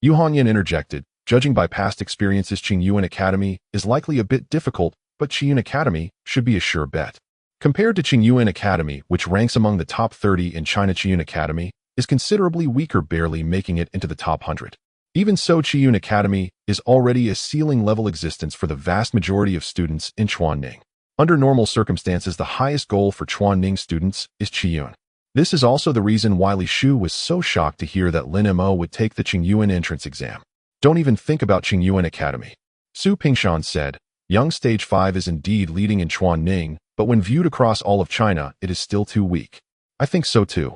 Speaker 1: Yu Hongyan interjected, judging by past experiences, Qingyuan Academy is likely a bit difficult, but Qiyun Academy should be a sure bet. Compared to Qingyuan Academy, which ranks among the top 30 in China, Qiyun Academy is considerably weaker, barely making it into the top 100. Even so, Qiyun Academy is already a ceiling-level existence for the vast majority of students in Chuanning. Under normal circumstances, the highest goal for Chuanning students is Qiyun. This is also the reason why Li Shu was so shocked to hear that Lin Mo would take the Qingyuan entrance exam. Don't even think about Qingyuan Academy. Su Pingshan said, Young Stage 5 is indeed leading in Chuanning, but when viewed across all of China, it is still too weak. I think so too.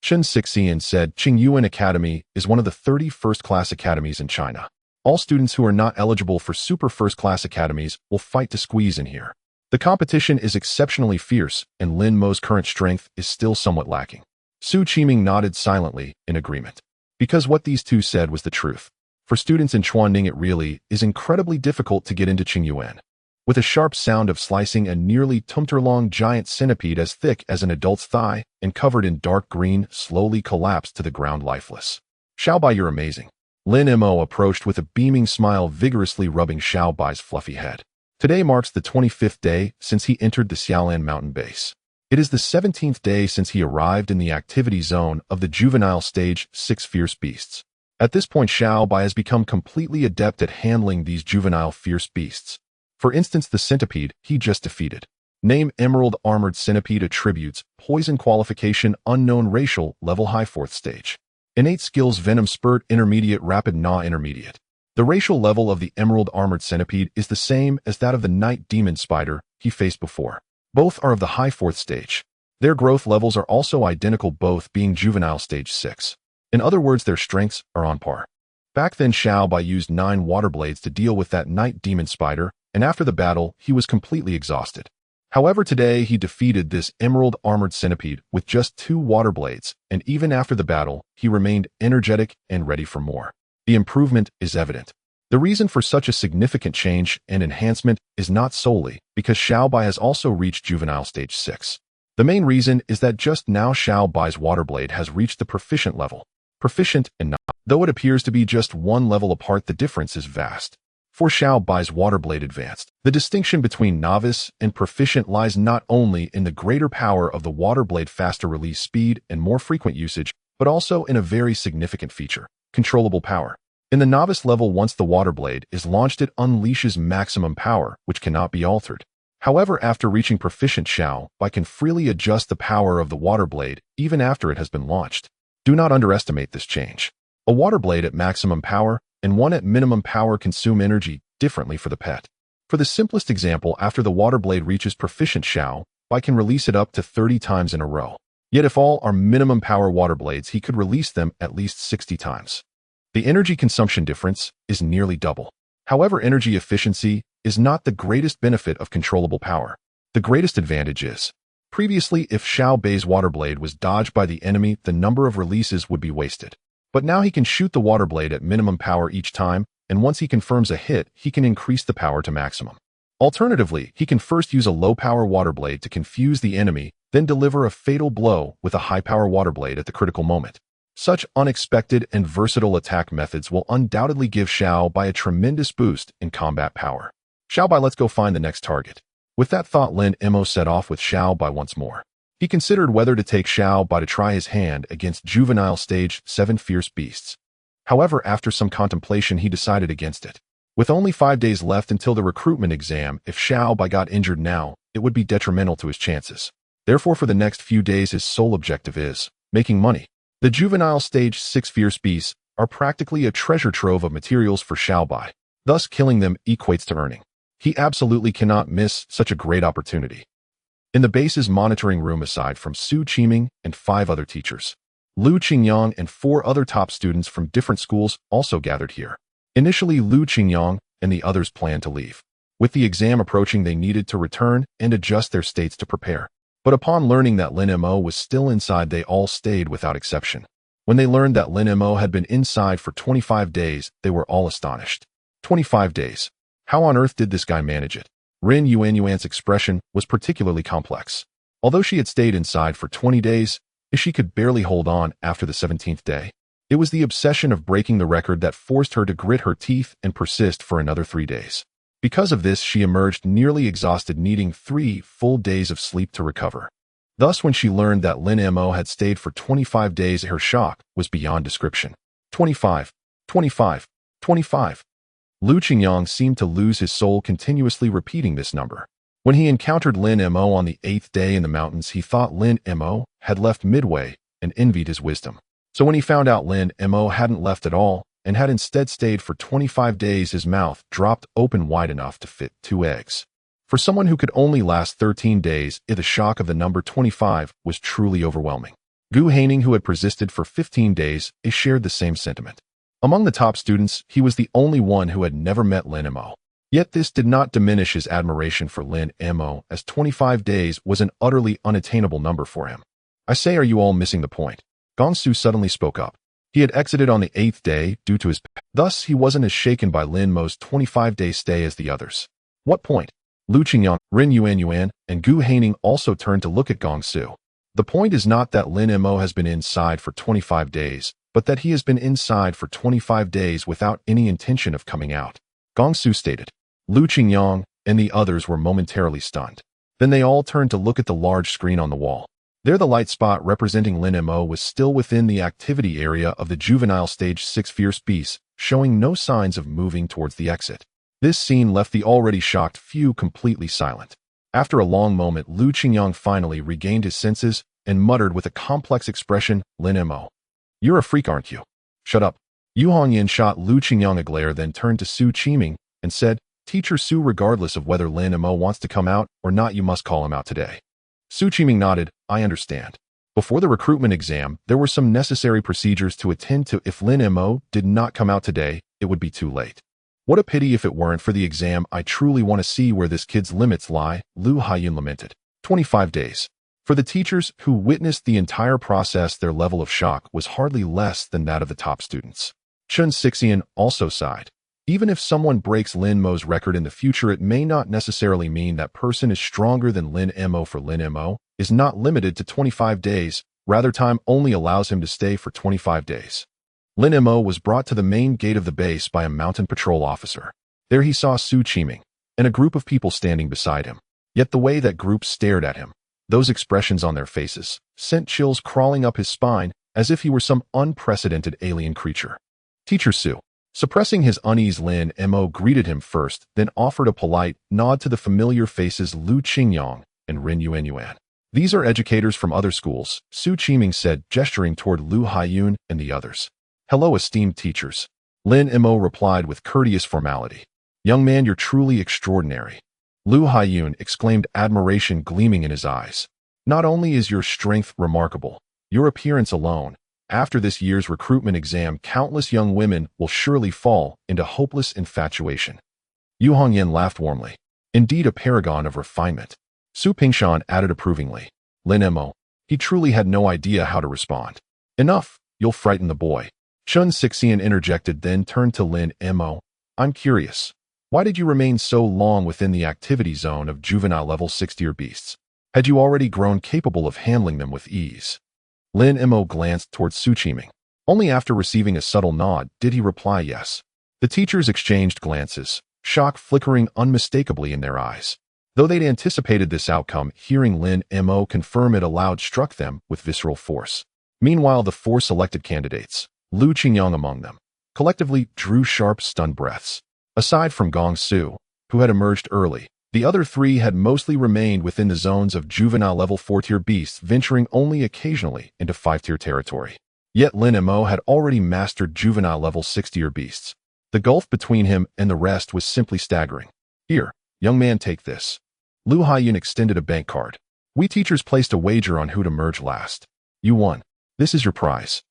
Speaker 1: Chen Sixian said, Qingyuan Academy is one of the 30 first-class academies in China. All students who are not eligible for super first-class academies will fight to squeeze in here. The competition is exceptionally fierce, and Lin Mo's current strength is still somewhat lacking. Su Qiming nodded silently in agreement. Because what these two said was the truth. For students in Chuanning, it really is incredibly difficult to get into Qingyuan. With a sharp sound of slicing, a nearly tumter-long giant centipede as thick as an adult's thigh and covered in dark green slowly collapsed to the ground lifeless. Xiaobai, you're amazing. Lin Mo approached with a beaming smile, vigorously rubbing Xiaobai's fluffy head. Today marks the 25th day since he entered the Xiaolan mountain base. It is the 17th day since he arrived in the activity zone of the juvenile stage 6 fierce beasts. At this point, Xiaobai has become completely adept at handling these juvenile fierce beasts. For instance, the centipede he just defeated. Name Emerald Armored Centipede. Attributes, Poison Qualification Unknown. Racial Level High 4th Stage. Innate Skills Venom Spurt Intermediate Rapid Gnaw Intermediate. The racial level of the Emerald Armored Centipede is the same as that of the Night Demon Spider he faced before. Both are of the high 4th stage. Their growth levels are also identical, both being juvenile stage 6. In other words, their strengths are on par. Back then, Xiaobai used 9 water blades to deal with that Night Demon Spider, and after the battle, he was completely exhausted. However, today he defeated this Emerald Armored Centipede with just 2 water blades, and even after the battle, he remained energetic and ready for more. The improvement is evident. The reason for such a significant change and enhancement is not solely because Xiaobai has also reached juvenile stage 6. The main reason is that just now Xiaobai's water blade has reached the proficient level. Proficient and not. Though it appears to be just 1 level apart, the difference is vast. For Xiaobai's water blade advanced, the distinction between novice and proficient lies not only in the greater power of the water blade, faster release speed and more frequent usage, but also in a very significant feature, controllable power. In the novice level, once the water blade is launched, it unleashes maximum power, which cannot be altered. However, after reaching proficient, Xiaobai can freely adjust the power of the water blade even after it has been launched. Do not underestimate this change. A water blade at maximum power and one at minimum power consume energy differently for the pet. For the simplest example, after the water blade reaches proficient, Xiaobai can release it up to 30 times in a row. Yet if all are minimum power water blades, he could release them at least 60 times. The energy consumption difference is nearly double. However, energy efficiency is not the greatest benefit of controllable power. The greatest advantage is Previously, if Xiao Bei's water blade was dodged by the enemy, the number of releases would be wasted. But now he can shoot the water blade at minimum power each time, and once he confirms a hit, he can increase the power to maximum. Alternatively, he can first use a low-power water blade to confuse the enemy, then deliver a fatal blow with a high-power water blade at the critical moment. Such unexpected and versatile attack methods will undoubtedly give Xiao Bei a tremendous boost in combat power. Xiao Bei, let's go find the next target. With that thought, Lin Mo set off with Xiao Bei once more. He considered whether to take Xiao Bei to try his hand against juvenile stage 7 fierce beasts. However, after some contemplation, he decided against it. With only 5 days left until the recruitment exam, if Xiao Bei got injured now, it would be detrimental to his chances. Therefore, for the next few days, his sole objective is making money. The juvenile stage 6 fierce beasts are practically a treasure trove of materials for Xiao Bei. Thus, killing them equates to earning. He absolutely cannot miss such a great opportunity. In the base's monitoring room, aside from Su Qiming and 5 other teachers, Lu Qingyang and 4 other top students from different schools also gathered here. Initially, Lu Qingyang and the others planned to leave. With the exam approaching, they needed to return and adjust their states to prepare. But upon learning that Lin Mo was still inside, they all stayed without exception. When they learned that Lin Mo had been inside for 25 days, they were all astonished. 25 days. How on earth did this guy manage it? Rin Yuanyuan's expression was particularly complex. Although she had stayed inside for 20 days, she could barely hold on after the 17th day. It was the obsession of breaking the record that forced her to grit her teeth and persist for another 3 days. Because of this, she emerged nearly exhausted, needing 3 full days of sleep to recover. Thus, when she learned that Lin Mo had stayed for 25 days, her shock was beyond description. 25, 25, 25. Lu Qingyang seemed to lose his soul, continuously repeating this number. When he encountered Lin Mo on the 8th day in the mountains, he thought Lin Mo had left midway and envied his wisdom. So when he found out Lin Mo hadn't left at all, and had instead stayed for 25 days, his mouth dropped open wide enough to fit 2 eggs. For someone who could only last 13 days, the shock of the number 25 was truly overwhelming. Gu Haining, who had persisted for 15 days, shared the same sentiment. Among the top students, he was the only one who had never met Lin Mo. Yet this did not diminish his admiration for Lin Mo, as 25 days was an utterly unattainable number for him. I say, are you all missing the point? Gongsu suddenly spoke up. He had exited on the 8th day due to his thus he wasn't as shaken by Lin Mo's 25-day stay as the others. What point? Lu Qingyang, Rin Yuanyuan, and Gu Haining also turned to look at Gongsu. The point is not that Lin Mo has been inside for 25 days, but that he has been inside for 25 days without any intention of coming out. Gongsu stated. Lu Qingyang and the others were momentarily stunned. Then they all turned to look at the large screen on the wall. There, the light spot representing Lin Mo was still within the activity area of the juvenile stage 6 fierce beasts, showing no signs of moving towards the exit. This scene left the already shocked few completely silent. After a long moment, Lu Qingyang finally regained his senses and muttered with a complex expression, Lin Mo. You're a freak, aren't you? Shut up. Yu Hongyan shot Lu Qingyang a glare, then turned to Su Qiming and said, Teacher Su, regardless of whether Lin Mo wants to come out or not, you must call him out today. Su Qiming nodded. I understand. Before the recruitment exam, there were some necessary procedures to attend to. If Lin Mo did not come out today, it would be too late. What a pity if it weren't for the exam. I truly want to see where this kid's limits lie, Lu Haiyun lamented. 25 days. For the teachers who witnessed the entire process, their level of shock was hardly less than that of the top students. Chun Sixian also sighed. Even if someone breaks Lin Mo's record in the future, it may not necessarily mean that person is stronger than Lin Mo. For Lin Mo is not limited to 25 days, rather time only allows him to stay for 25 days. Lin Mo was brought to the main gate of the base by a mountain patrol officer. There he saw Su Qiming and a group of people standing beside him. Yet the way that group stared at him, those expressions on their faces, sent chills crawling up his spine as if he were some unprecedented alien creature. Teacher Su. Suppressing his unease, Lin Mo greeted him first, then offered a polite nod to the familiar faces Lu Qingyang and Rin Yuanyuan. These are educators from other schools, Su Qiming said, gesturing toward Lu Haiyun and the others. Hello, esteemed teachers. Lin Mo replied with courteous formality. Young man, you're truly extraordinary. Lu Haiyun exclaimed, admiration gleaming in his eyes. Not only is your strength remarkable, your appearance alone. After this year's recruitment exam, countless young women will surely fall into hopeless infatuation. Yu Hongyan laughed warmly. Indeed, a paragon of refinement. Su Pingshan added approvingly. Lin Mo. He truly had no idea how to respond. Enough, you'll frighten the boy. Chun Sixian interjected, then turned to Lin Mo. I'm curious. Why did you remain so long within the activity zone of juvenile level 6-tier beasts? Had you already grown capable of handling them with ease? Lin Mo glanced towards Su Qiming. Only after receiving a subtle nod did he reply yes. The teachers exchanged glances, shock flickering unmistakably in their eyes. Though they'd anticipated this outcome, hearing Lin Mo confirm it aloud struck them with visceral force. Meanwhile, the four selected candidates, Lu Qingyang among them, collectively drew sharp, stunned breaths. Aside from Gong Su, who had emerged early, the other three had mostly remained within the zones of juvenile level 4-tier beasts, venturing only occasionally into 5-tier territory. Yet Lin Mo had already mastered juvenile level 6-tier beasts. The gulf between him and the rest was simply staggering. Here, young man, take this. Lu Haiyun extended a bank card. We teachers placed a wager on who to merge last. You won. This is your prize.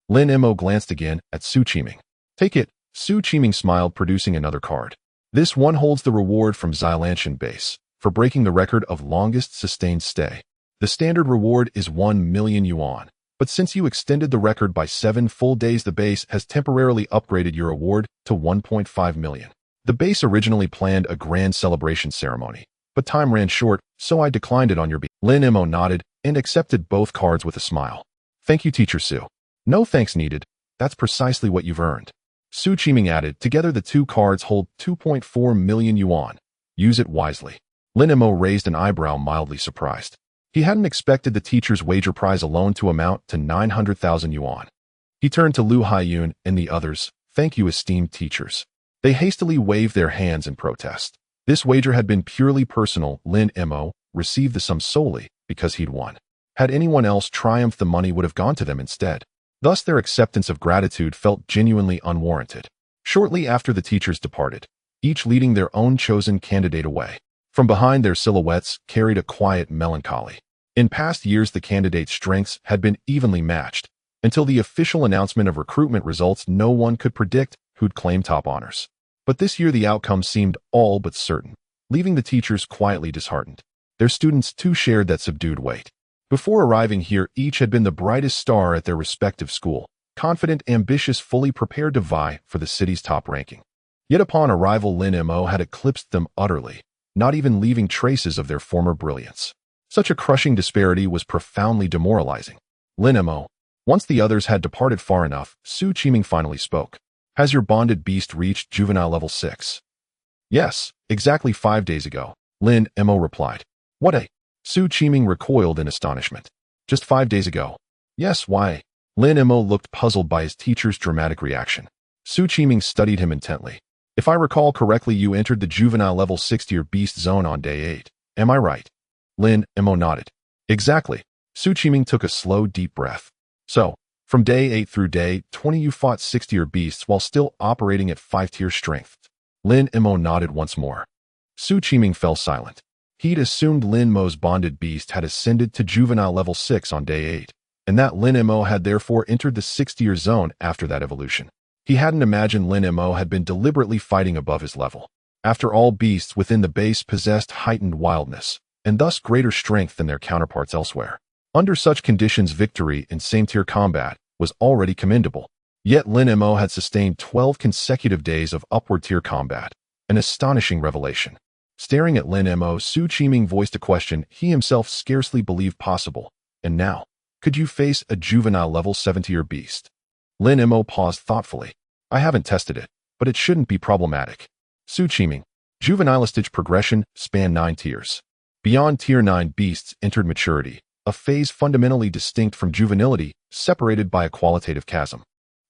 Speaker 1: Lin Mo glanced again at Su Qiming. Take it. Su Qiming smiled, producing another card. This one holds the reward from Xilanshan base for breaking the record of longest sustained stay. The standard reward is 1 million yuan, but since you extended the record by 7 full days, the base has temporarily upgraded your award to 1.5 million. The base originally planned a grand celebration ceremony, but time ran short, so I declined it on your behalf. Lin Mo nodded and accepted both cards with a smile. Thank you, Teacher Su. No thanks needed. That's precisely what you've earned. Su Qiming added, together the two cards hold 2.4 million yuan. Use it wisely. Lin Mo raised an eyebrow, mildly surprised. He hadn't expected the teacher's wager prize alone to amount to 900,000 yuan. He turned to Lu Haiyun and the others. Thank you, esteemed teachers. They hastily waved their hands in protest. This wager had been purely personal. Lin Mo received the sum solely because he'd won. Had anyone else triumphed, the money would have gone to them instead. Thus, their acceptance of gratitude felt genuinely unwarranted. Shortly after the teachers departed, each leading their own chosen candidate away. From behind, their silhouettes carried a quiet melancholy. In past years, the candidates' strengths had been evenly matched. Until the official announcement of recruitment results, no one could predict who'd claim top honors. But this year, the outcome seemed all but certain, leaving the teachers quietly disheartened. Their students too shared that subdued weight. Before arriving here, each had been the brightest star at their respective school, confident, ambitious, fully prepared to vie for the city's top ranking. Yet upon arrival, Lin Mo had eclipsed them utterly, not even leaving traces of their former brilliance. Such a crushing disparity was profoundly demoralizing. Lin Mo. Once the others had departed far enough, Su Qiming finally spoke. Has your bonded beast reached juvenile level 6? Yes, exactly 5 days ago, Lin Mo replied. What a... Su Qiming recoiled in astonishment. Just 5 days ago. Yes, why? Lin Mo looked puzzled by his teacher's dramatic reaction. Su Qiming studied him intently. If I recall correctly, you entered the juvenile level 6-tier beast zone on day 8. Am I right? Lin Mo nodded. Exactly. Su Qiming took a slow, deep breath. So, from day 8 through day 20 you fought 6-tier beasts while still operating at 5-tier strength. Lin Mo nodded once more. Su Qiming fell silent. He'd assumed Lin Mo's bonded beast had ascended to juvenile level 6 on day 8, and that Lin Mo had therefore entered the 6th-tier zone after that evolution. He hadn't imagined Lin Mo had been deliberately fighting above his level. After all, beasts within the base possessed heightened wildness, and thus greater strength than their counterparts elsewhere. Under such conditions, victory in same-tier combat was already commendable. Yet Lin Mo had sustained 12 consecutive days of upward-tier combat, an astonishing revelation. Staring at Lin Mo, Su Qiming voiced a question he himself scarcely believed possible. And now, could you face a juvenile level 7-tier beast? Lin Mo paused thoughtfully. I haven't tested it, but it shouldn't be problematic. Su Qiming. Juvenile stage progression spanned 9 tiers. Beyond tier 9, beasts entered maturity, a phase fundamentally distinct from juvenility, separated by a qualitative chasm.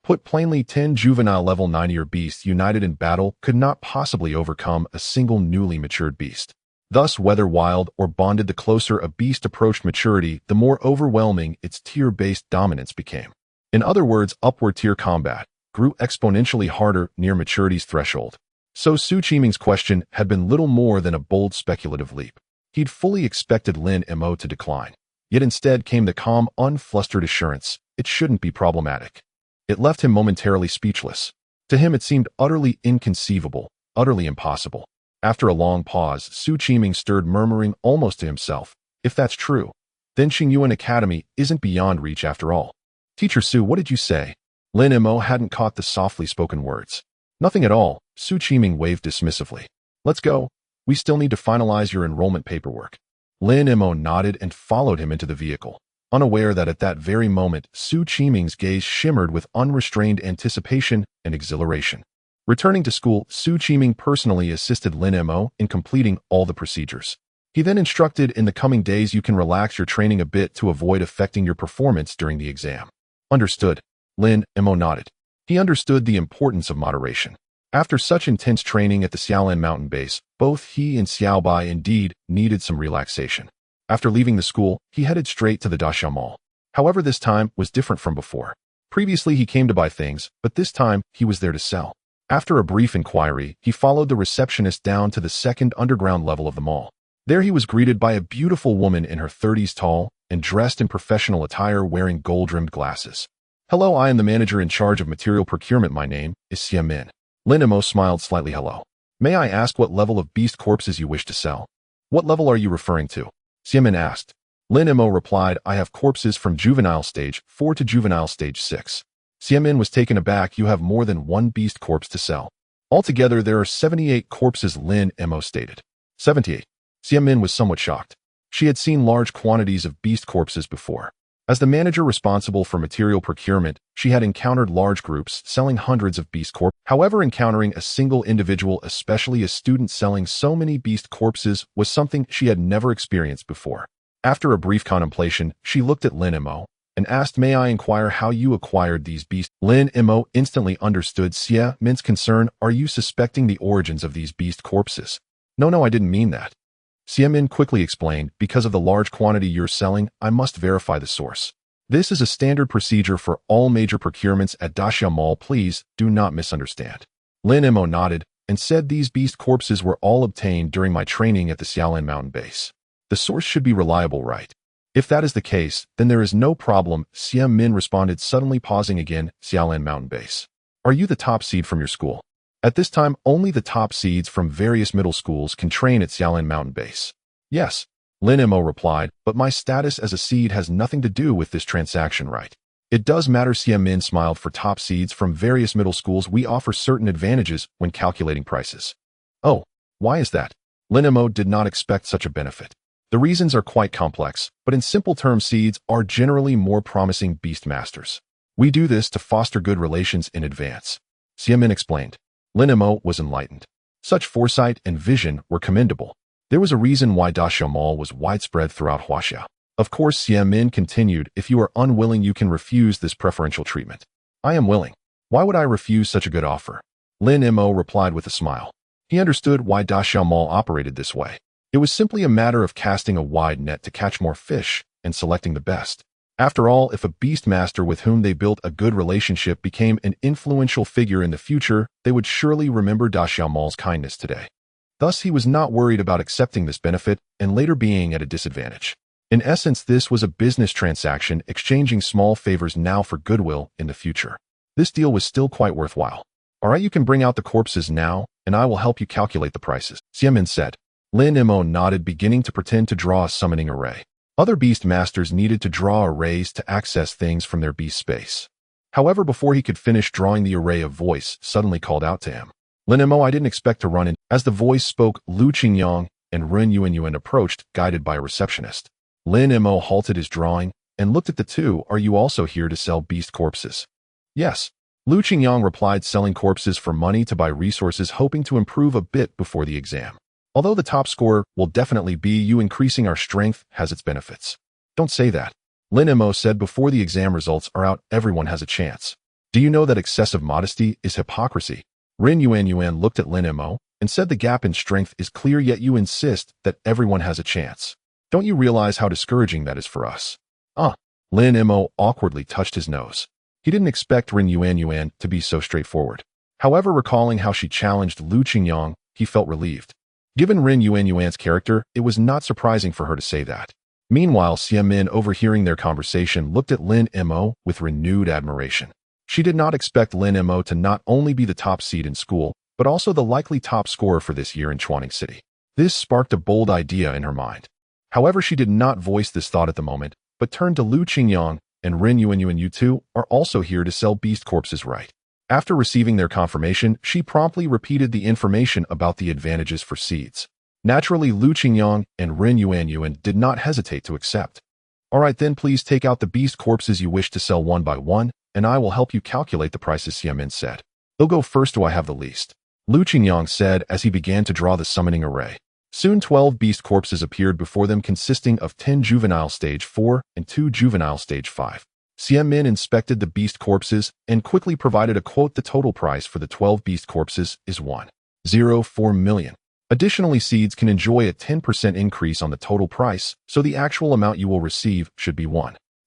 Speaker 1: Put plainly, 10 juvenile level 9-tier beasts united in battle could not possibly overcome a single newly matured beast. Thus, whether wild or bonded, the closer a beast approached maturity, the more overwhelming its tier-based dominance became. In other words, upward-tier combat grew exponentially harder near maturity's threshold. So Su Qiming's question had been little more than a bold speculative leap. He'd fully expected Lin Mo to decline. Yet instead came the calm, unflustered assurance, it shouldn't be problematic. It left him momentarily speechless. To him it seemed utterly inconceivable, utterly impossible. After a long pause, Su Qiming stirred, murmuring almost to himself, if that's true, Then Xingyuan Academy isn't beyond reach after all. Teacher Su, what did you say? Lin Mo hadn't caught the softly spoken words. Nothing at all, Su Qiming waved dismissively. Let's go. We still need to finalize your enrollment paperwork. Lin Mo nodded and followed him into the vehicle, unaware that at that very moment, Su Qiming's gaze shimmered with unrestrained anticipation and exhilaration. Returning to school, Su Qiming personally assisted Lin Mo in completing all the procedures. He then instructed, in the coming days you can relax your training a bit to avoid affecting your performance during the exam. Understood. Lin Mo nodded. He understood the importance of moderation. After such intense training at the Xiaolan mountain base, both he and Xiaobai indeed needed some relaxation. After leaving the school, he headed straight to the Daxia Mall. However, this time was different from before. Previously he came to buy things, but this time he was there to sell. After a brief inquiry, he followed the receptionist down to the second underground level of the mall. There he was greeted by a beautiful woman in her 30s, tall and dressed in professional attire, wearing gold-rimmed glasses. Hello, I am the manager in charge of material procurement. My name is Xia Min. Lin Mo smiled slightly. Hello. May I ask what level of beast corpses you wish to sell? What level are you referring to? Xia Min asked. Lin Mo replied, I have corpses from juvenile stage 4 to juvenile stage 6. Xia Min was taken aback. You have more than one beast corpse to sell. Altogether, there are 78 corpses, Lin Mo stated. 78. Xia Min was somewhat shocked. She had seen large quantities of beast corpses before. As the manager responsible for material procurement, she had encountered large groups selling hundreds of beast corpses. However, encountering a single individual, especially a student selling so many beast corpses, was something she had never experienced before. After a brief contemplation, she looked at Lin Mo and asked, May I inquire how you acquired these beasts? Lin Mo instantly understood Xia Min's concern. Are you suspecting the origins of these beast corpses? No, I didn't mean that. Xia Min quickly explained, because of the large quantity you're selling, I must verify the source. This is a standard procedure for all major procurements at Daxia Mall. Please do not misunderstand. Lin Mo nodded and said, these beast corpses were all obtained during my training at the Xiaolan mountain base. The source should be reliable, right? If that is the case, then there is no problem, Xia Min responded, suddenly pausing again. Xiaolan mountain base. Are you the top seed from your school? At this time, only the top seeds from various middle schools can train at Xiaolan mountain base. Yes, Lin Mo replied, but my status as a seed has nothing to do with this transaction, right? It does matter. Xia Min smiled. For top seeds from various middle schools, we offer certain advantages when calculating prices. Oh, why is that? Lin Mo did not expect such a benefit. The reasons are quite complex, but in simple terms, seeds are generally more promising beast masters. We do this to foster good relations in advance. Xia Min explained. Lin Mo was enlightened. Such foresight and vision were commendable. There was a reason why Daxia Mall was widespread throughout Huaxia. Of course, Xia Min continued, if you are unwilling, you can refuse this preferential treatment. I am willing. Why would I refuse such a good offer? Lin Mo replied with a smile. He understood why Daxia Mall operated this way. It was simply a matter of casting a wide net to catch more fish and selecting the best. After all, if a beast master with whom they built a good relationship became an influential figure in the future, they would surely remember Daxia Mall's kindness today. Thus, he was not worried about accepting this benefit and later being at a disadvantage. In essence, this was a business transaction, exchanging small favors now for goodwill in the future. This deal was still quite worthwhile. All right, you can bring out the corpses now, and I will help you calculate the prices, Xia Min said. Lin Mo nodded, beginning to pretend to draw a summoning array. Other beast masters needed to draw arrays to access things from their beast space. However, before he could finish drawing, the array, of voice suddenly called out to him. Lin Mo, I didn't expect to run in. As the voice spoke, Lu Qingyang and Ren Yuanyuan approached, guided by a receptionist. Lin Mo halted his drawing and looked at the two. Are you also here to sell beast corpses? Yes. Lu Qingyang replied, selling corpses for money to buy resources, hoping to improve a bit before the exam. Although the top scorer will definitely be you, increasing our strength has its benefits. Don't say that. Lin Mo said, before the exam results are out, everyone has a chance. Do you know that excessive modesty is hypocrisy? Ren Yuanyuan looked at Lin Mo and said, the gap in strength is clear, yet you insist that everyone has a chance. Don't you realize how discouraging that is for us? Lin Mo awkwardly touched his nose. He didn't expect Ren Yuanyuan to be so straightforward. However, recalling how she challenged Lu Qingyang, he felt relieved. Given Ren Yuanyuan's character, it was not surprising for her to say that. Meanwhile, Xia Min, overhearing their conversation, looked at Lin Mo with renewed admiration. She did not expect Lin Mo to not only be the top seed in school, but also the likely top scorer for this year in Chuaning City. This sparked a bold idea in her mind. However, she did not voice this thought at the moment, but turned to Lu Qingyang and Rin Yuanyuan. You two are also here to sell beast corpses, right? After receiving their confirmation, she promptly repeated the information about the advantages for seeds. Naturally, Lu Qingyang and Rin Yuanyuan did not hesitate to accept. All right, then please take out the beast corpses you wish to sell one by one, and I will help you calculate the prices, Xiamin said. They'll go first. Do I have the least? Lu Qingyang said as he began to draw the summoning array. Soon 12 beast corpses appeared before them, consisting of 10 juvenile stage 4 and 2 juvenile stage 5. Xiamin inspected the beast corpses and quickly provided a quote. The total price for the 12 beast corpses is 104 million. Additionally, seeds can enjoy a 10% increase on the total price, so the actual amount you will receive should be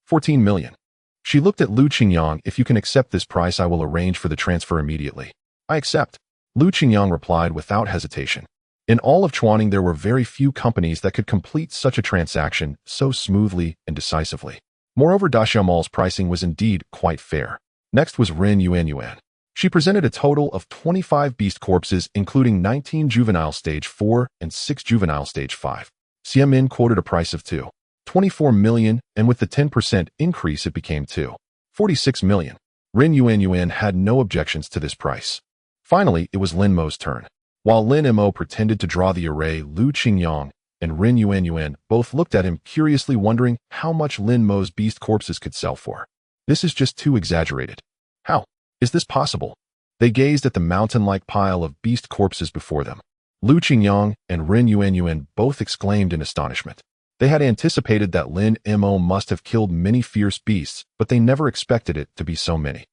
Speaker 1: 14 million. She looked at Lu Qingyang. If you can accept this price, I will arrange for the transfer immediately. I accept. Lu Qingyang replied without hesitation. In all of Chuaning, there were very few companies that could complete such a transaction so smoothly and decisively. Moreover, Daxiamal's pricing was indeed quite fair. Next was Rin Yuanyuan. She presented a total of 25 beast corpses, including 19 juvenile stage 4 and 6 juvenile stage 5. Xiamin quoted a price of 24 million, and with the 10% increase it became 46 million. Rin Yuanyuan had no objections to this price. Finally, it was Lin Mo's turn. While Lin Mo pretended to draw the array, Lu Qingyang and Rin Yuanyuan both looked at him curiously, wondering how much Lin Mo's beast corpses could sell for. This is just too exaggerated. How is this possible? They gazed at the mountain-like pile of beast corpses before them. Lu Qingyang and Rin Yuanyuan both exclaimed in astonishment. They had anticipated that Lin Mo must have killed many fierce beasts, but they never expected it to be so many.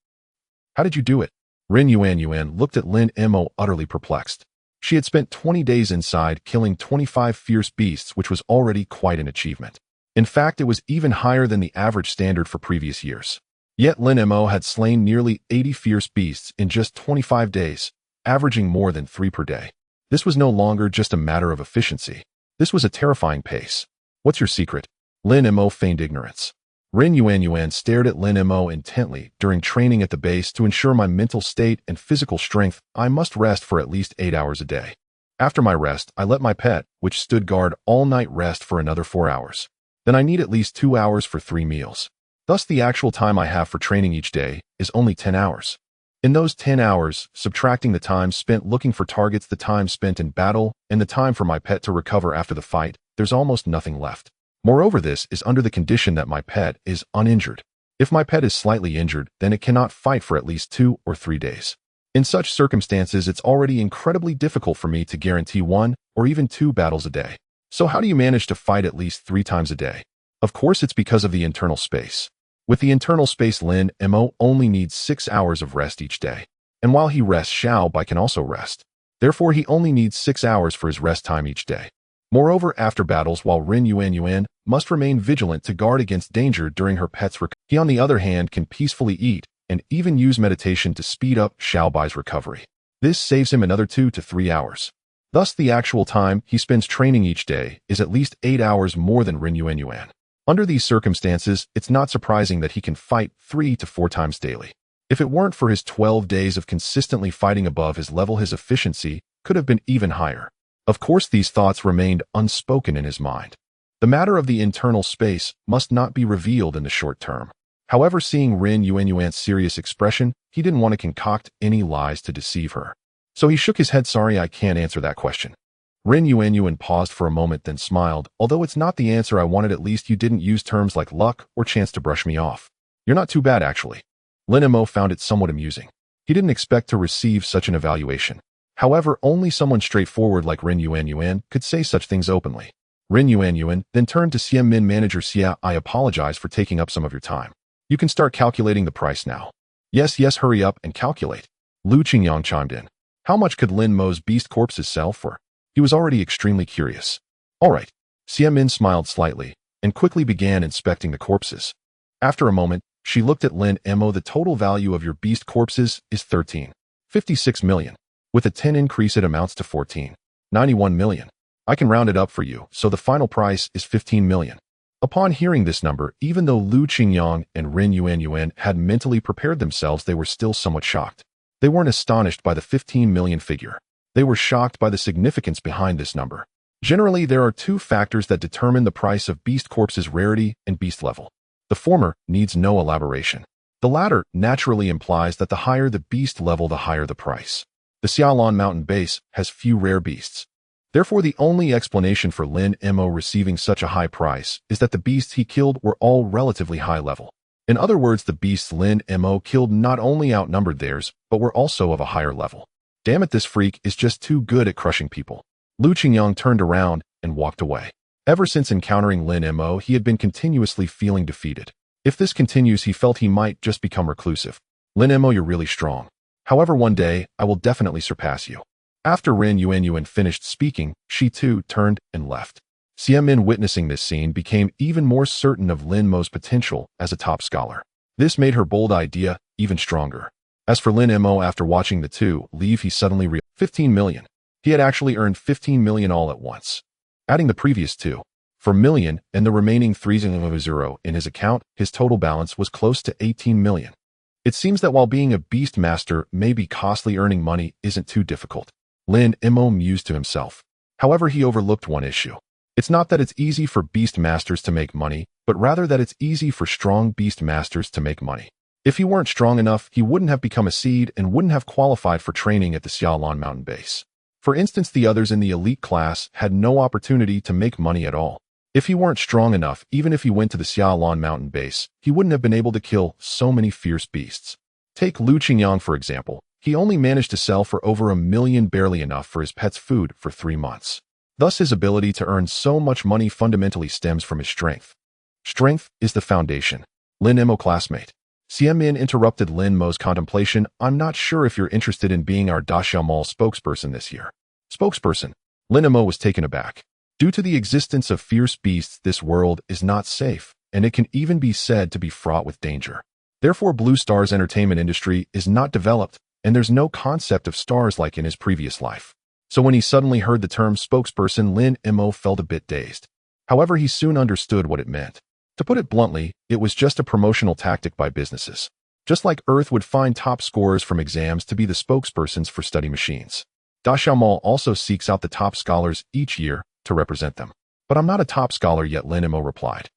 Speaker 1: How did you do it? Rin Yuanyuan looked at Lin Mo utterly perplexed. She had spent 20 days inside, killing 25 fierce beasts, which was already quite an achievement. In fact, it was even higher than the average standard for previous years. Yet Lin Mo had slain nearly 80 fierce beasts in just 25 days, averaging more than 3 per day. This was no longer just a matter of efficiency. This was a terrifying pace. What's your secret? Lin Mo feigned ignorance. Rin Yuanyuan stared at Lin Mo intently. During training at the base, to ensure my mental state and physical strength, I must rest for at least 8 hours a day. After my rest, I let my pet, which stood guard all night, rest for another 4 hours. Then I need at least 2 hours for 3 meals. Thus, the actual time I have for training each day is only 10 hours. In those 10 hours, subtracting the time spent looking for targets, the time spent in battle, and the time for my pet to recover after the fight, there's almost nothing left. Moreover, this is under the condition that my pet is uninjured. If my pet is slightly injured, then it cannot fight for at least 2 or 3 days. In such circumstances, it's already incredibly difficult for me to guarantee 1 or even 2 battles a day. So how do you manage to fight at least 3 times a day? Of course, it's because of the internal space. With the internal space, Lin Mo only needs 6 hours of rest each day. And while he rests, Xiao Bai can also rest. Therefore, he only needs 6 hours for his rest time each day. Moreover, after battles, while Rin Yuanyuan must remain vigilant to guard against danger during her pet's recovery, he on the other hand can peacefully eat and even use meditation to speed up Xiao Bai's recovery. This saves him another 2 to 3 hours. Thus, the actual time he spends training each day is at least 8 hours more than Rin Yuanyuan. Under these circumstances, it's not surprising that he can fight 3 to 4 times daily. If it weren't for his 12 days of consistently fighting above his level, his efficiency could have been even higher. Of course, these thoughts remained unspoken in his mind. The matter of the internal space must not be revealed in the short term. However, seeing Rin Yuanyuan's serious expression, he didn't want to concoct any lies to deceive her. So he shook his head. Sorry, I can't answer that question. Rin Yuanyuan paused for a moment, then smiled. Although it's not the answer I wanted, at least you didn't use terms like luck or chance to brush me off. You're not too bad, actually. Lin Mo found it somewhat amusing. He didn't expect to receive such an evaluation. However, only someone straightforward like Rin Yuanyuan could say such things openly. Rin Yuanyuan then turned to Xiamin. Manager Xia, I apologize for taking up some of your time. You can start calculating the price now. Yes, hurry up and calculate. Lu Qingyang chimed in. How much could Lin Mo's beast corpses sell for? He was already extremely curious. All right. Xiamin smiled slightly and quickly began inspecting the corpses. After a moment, she looked at Lin Mo. The total value of your beast corpses is 13.56 million. With a 10 increase, it amounts to 14.91 million. I can round it up for you, so the final price is 15 million. Upon hearing this number, even though Lu Qingyang and Rin Yuanyuan had mentally prepared themselves, they were still somewhat shocked. They weren't astonished by the 15 million figure. They were shocked by the significance behind this number. Generally, there are two factors that determine the price of beast corpses: rarity and beast level. The former needs no elaboration. The latter naturally implies that the higher the beast level, the higher the price. The Xiaolon Mountain Base has few rare beasts. Therefore, the only explanation for Lin Mo receiving such a high price is that the beasts he killed were all relatively high level. In other words, the beasts Lin Mo killed not only outnumbered theirs, but were also of a higher level. Damn it, this freak is just too good at crushing people. Lu Qingyang turned around and walked away. Ever since encountering Lin Mo, he had been continuously feeling defeated. If this continues, he felt he might just become reclusive. Lin Mo, you're really strong. However, one day, I will definitely surpass you. After Ren Yuanyuan finished speaking, she too turned and left. Xiamin, witnessing this scene, became even more certain of Lin Mo's potential as a top scholar. This made her bold idea even stronger. As for Lin Mo, after watching the two leave, he suddenly realized 15 million. He had actually earned 15 million all at once. Adding the previous 4 million and the remaining 3 in his account, his total balance was close to 18 million. It seems that while being a beast master may be costly, earning money isn't too difficult. Lin Mo mused to himself. However, he overlooked one issue. It's not that it's easy for beast masters to make money, but rather that it's easy for strong beast masters to make money. If he weren't strong enough, he wouldn't have become a seed and wouldn't have qualified for training at the Xiaolon Mountain Base. For instance, the others in the elite class had no opportunity to make money at all. If he weren't strong enough, even if he went to the Xiaolon Mountain Base, he wouldn't have been able to kill so many fierce beasts. Take Lu Qingyang, for example. He only managed to sell for over 1 million, barely enough for his pet's food for 3 months. Thus, his ability to earn so much money fundamentally stems from his strength. Strength is the foundation. Lin Mo, classmate. Xiamin interrupted Lin Mo's contemplation. I'm not sure if you're interested in being our Daxiao Mall spokesperson this year. Spokesperson? Lin Mo was taken aback. Due to the existence of fierce beasts, this world is not safe, and it can even be said to be fraught with danger. Therefore, Blue Star's entertainment industry is not developed, and there's no concept of stars like in his previous life. So when he suddenly heard the term spokesperson, Lin Mo felt a bit dazed. However, he soon understood what it meant. To put it bluntly, it was just a promotional tactic by businesses. Just like Earth would find top scorers from exams to be the spokespersons for study machines. Daxiao Mall also seeks out the top scholars each year to represent them. But I'm not a top scholar yet, Lin Mo replied.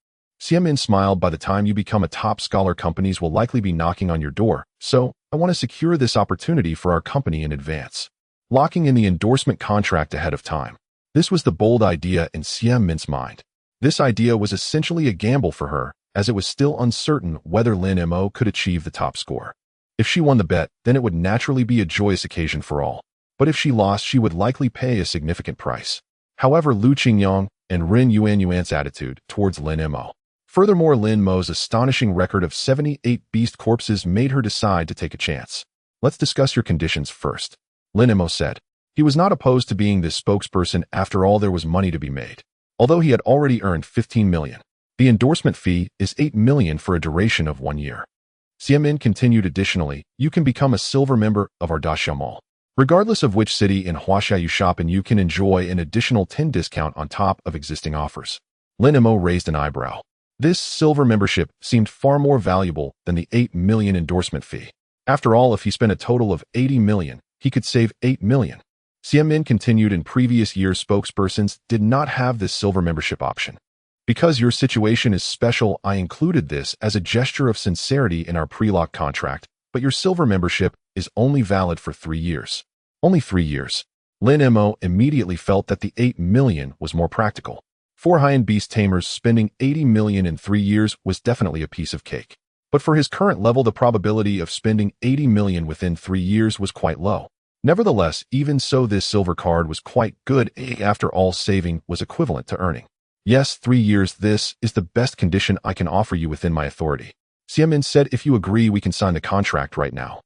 Speaker 1: Xiamin smiled. By the time you become a top scholar, companies will likely be knocking on your door, so I want to secure this opportunity for our company in advance. Locking in the endorsement contract ahead of time. This was the bold idea in Xiamin's mind. This idea was essentially a gamble for her, as it was still uncertain whether Lin Mo could achieve the top score. If she won the bet, then it would naturally be a joyous occasion for all. But if she lost, she would likely pay a significant price. However, Lu Qingyang and Ren Yuanyuan's attitude towards Lin Mo. Furthermore, Lin Mo's astonishing record of 78 beast corpses made her decide to take a chance. Let's discuss your conditions first. Lin Mo said. He was not opposed to being this spokesperson. After all, there was money to be made. Although he had already earned 15 million. The endorsement fee is 8 million for a duration of 1 year. Xiamin continued. Additionally, you can become a silver member of our Daxiao Mall. Regardless of which city in Huaxia you shop in, you can enjoy an additional 10 discount on top of existing offers. Lin Mo raised an eyebrow. This silver membership seemed far more valuable than the 8 million endorsement fee. After all, if he spent a total of 80 million, he could save 8 million. Xiamin continued. In previous years, spokespersons did not have this silver membership option. Because your situation is special, I included this as a gesture of sincerity in our pre-lock contract, but your silver membership is only valid for 3 years. Only 3 years. Lin Mo immediately felt that the 8 million was more practical. For high-end beast tamers, spending 80 million in 3 years was definitely a piece of cake. But for his current level, the probability of spending 80 million within 3 years was quite low. Nevertheless, even so, this silver card was quite good. After all, saving was equivalent to earning. Yes, 3 years. This is the best condition I can offer you within my authority. Xiamin said. If you agree, we can sign the contract right now.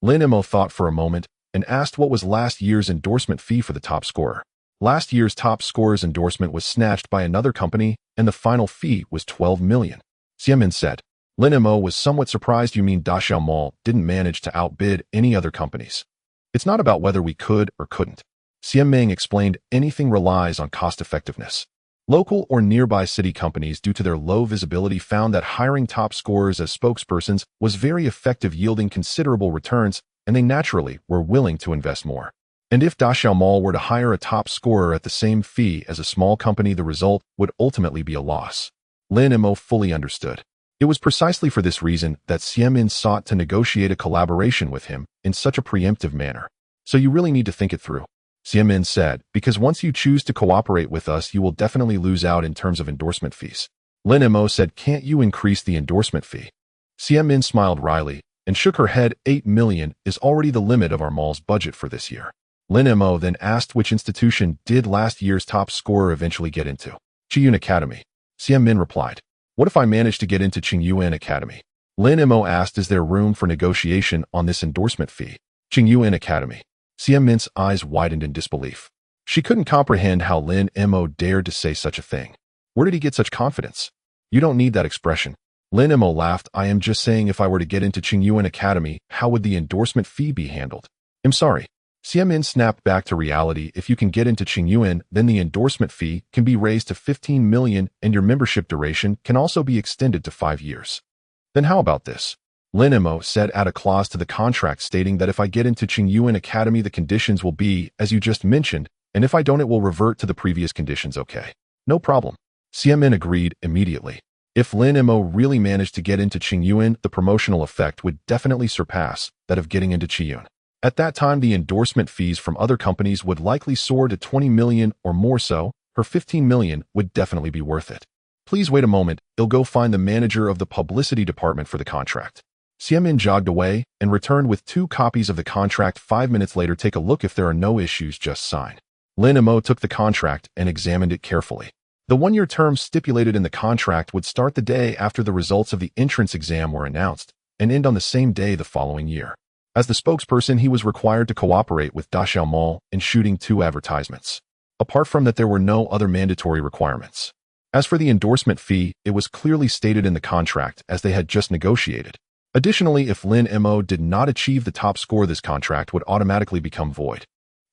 Speaker 1: Lin Mo thought for a moment and asked what was last year's endorsement fee for the top scorer. Last year's top scorer's endorsement was snatched by another company, and the final fee was 12 million. Xiamin said. Lin Mo was somewhat surprised. You mean Daxiao Mall didn't manage to outbid any other companies? It's not about whether we could or couldn't. Xiamin explained. Anything relies on cost effectiveness. Local or nearby city companies, due to their low visibility, found that hiring top scorers as spokespersons was very effective, yielding considerable returns, and they naturally were willing to invest more. And if Da Xiaomall were to hire a top scorer at the same fee as a small company, the result would ultimately be a loss. Lin Mo fully understood. It was precisely for this reason that Xiamin sought to negotiate a collaboration with him in such a preemptive manner. So you really need to think it through, Xiamin said, because once you choose to cooperate with us, you will definitely lose out in terms of endorsement fees. Lin Mo said, can't you increase the endorsement fee? Xiamin smiled wryly and shook her head. 8 million is already the limit of our mall's budget for this year. Lin Mo then asked which institution did last year's top scorer eventually get into. Qiyun Academy. Xiamin replied. What if I manage to get into Qingyuan Academy? Lin Mo asked, is there room for negotiation on this endorsement fee? Qingyuan Academy. Xiamin's eyes widened in disbelief. She couldn't comprehend how Lin Mo dared to say such a thing. Where did he get such confidence? You don't need that expression. Lin Mo laughed. I am just saying, if I were to get into Qingyuan Academy, how would the endorsement fee be handled? I'm sorry. Xiamin snapped back to reality. If you can get into Qingyuan, then the endorsement fee can be raised to 15 million and your membership duration can also be extended to 5 years. Then how about this? Lin Mo said, add a clause to the contract stating that if I get into Qingyuan Academy, the conditions will be, as you just mentioned, and if I don't, it will revert to the previous conditions. Okay. No problem. Xiamin agreed immediately. If Lin Mo really managed to get into Qingyuan, the promotional effect would definitely surpass that of getting into Qiyun. At that time, the endorsement fees from other companies would likely soar to 20 million or more, so her 15 million would definitely be worth it. Please wait a moment, I'll go find the manager of the publicity department for the contract. Xiamin jogged away and returned with 2 copies of the contract. 5 minutes later, take a look. If there are no issues, just sign. Lin Mo took the contract and examined it carefully. The 1-year term stipulated in the contract would start the day after the results of the entrance exam were announced and end on the same day the following year. As the spokesperson, he was required to cooperate with Da Xiaomall in shooting 2 advertisements. Apart from that, there were no other mandatory requirements. As for the endorsement fee, it was clearly stated in the contract as they had just negotiated. Additionally, if Lin Mo did not achieve the top score, this contract would automatically become void.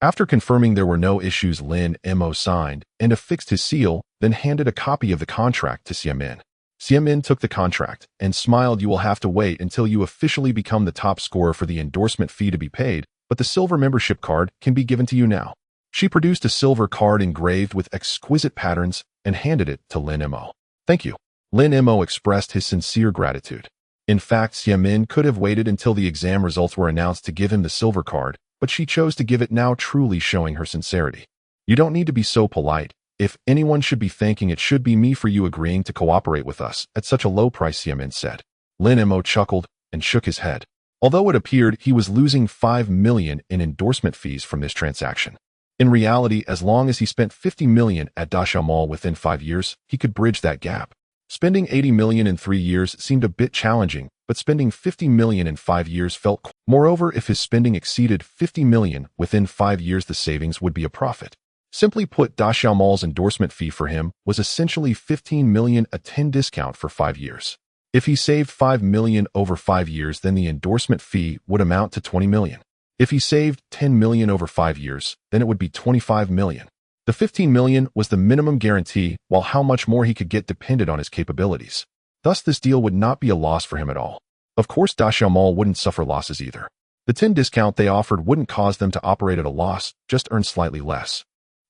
Speaker 1: After confirming there were no issues, Lin Mo signed and affixed his seal, then handed a copy of the contract to Xiamin. Xiamin took the contract and smiled. You will have to wait until you officially become the top scorer for the endorsement fee to be paid, but the silver membership card can be given to you now. She produced a silver card engraved with exquisite patterns and handed it to Lin Mo. Thank you. Lin Mo expressed his sincere gratitude. In fact, Xiamin could have waited until the exam results were announced to give him the silver card, but she chose to give it now, truly showing her sincerity. You don't need to be so polite. If anyone should be thanking, it should be me for you agreeing to cooperate with us at such a low price, Xiamin said. Lin Mo chuckled and shook his head. Although it appeared he was losing 5 million in endorsement fees from this transaction. In reality, as long as he spent 50 million at Da Xiaomall within 5 years, he could bridge that gap. Spending 80 million in 3 years seemed a bit challenging, but spending 50 million in 5 years felt. Moreover, if his spending exceeded 50 million within 5 years, the savings would be a profit. Simply put, Da Xiaomall's endorsement fee for him was essentially 15 million, a 10 discount for 5 years. If he saved 5 million over 5 years, then the endorsement fee would amount to 20 million. If he saved 10 million over 5 years, then it would be 25 million. The 15 million was the minimum guarantee, while how much more he could get depended on his capabilities. Thus, this deal would not be a loss for him at all. Of course, Da Xiaomall wouldn't suffer losses either. The 10 discount they offered wouldn't cause them to operate at a loss, just earn slightly less.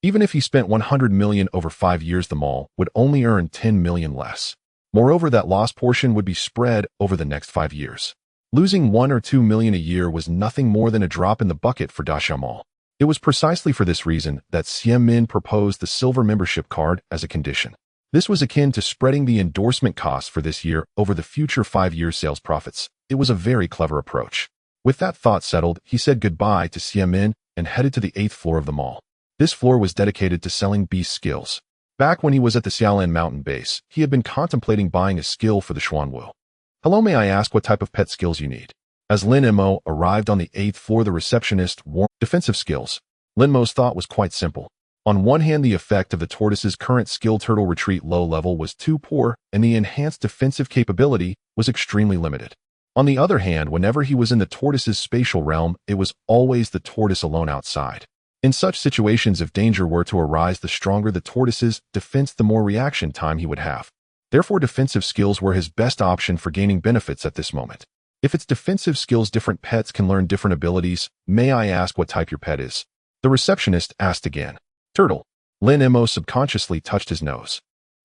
Speaker 1: Even if he spent 100 million over 5 years, the mall would only earn 10 million less. Moreover, that loss portion would be spread over the next 5 years. Losing 1 or 2 million a year was nothing more than a drop in the bucket for Da Xiaomall. It was precisely for this reason that Xiamin proposed the silver membership card as a condition. This was akin to spreading the endorsement costs for this year over the future 5-year sales profits. It was a very clever approach. With that thought settled, he said goodbye to Xiamin and headed to the 8th floor of the mall. This floor was dedicated to selling beast skills. Back when he was at the Xiaolan mountain base, he had been contemplating buying a skill for the Xuanwu. Hello, may I ask what type of pet skills you need? As Lin Mo arrived on the 8th floor, the receptionist warned defensive skills. Lin Mo's thought was quite simple. On one hand, the effect of the tortoise's current skill, turtle retreat low level, was too poor, and the enhanced defensive capability was extremely limited. On the other hand, whenever he was in the tortoise's spatial realm, it was always the tortoise alone outside. In such situations, if danger were to arise, the stronger the tortoise's defense, the more reaction time he would have. Therefore, defensive skills were his best option for gaining benefits at this moment. If it's defensive skills, different pets can learn different abilities. May I ask what type your pet is? The receptionist asked again. Turtle. Lin Mo subconsciously touched his nose.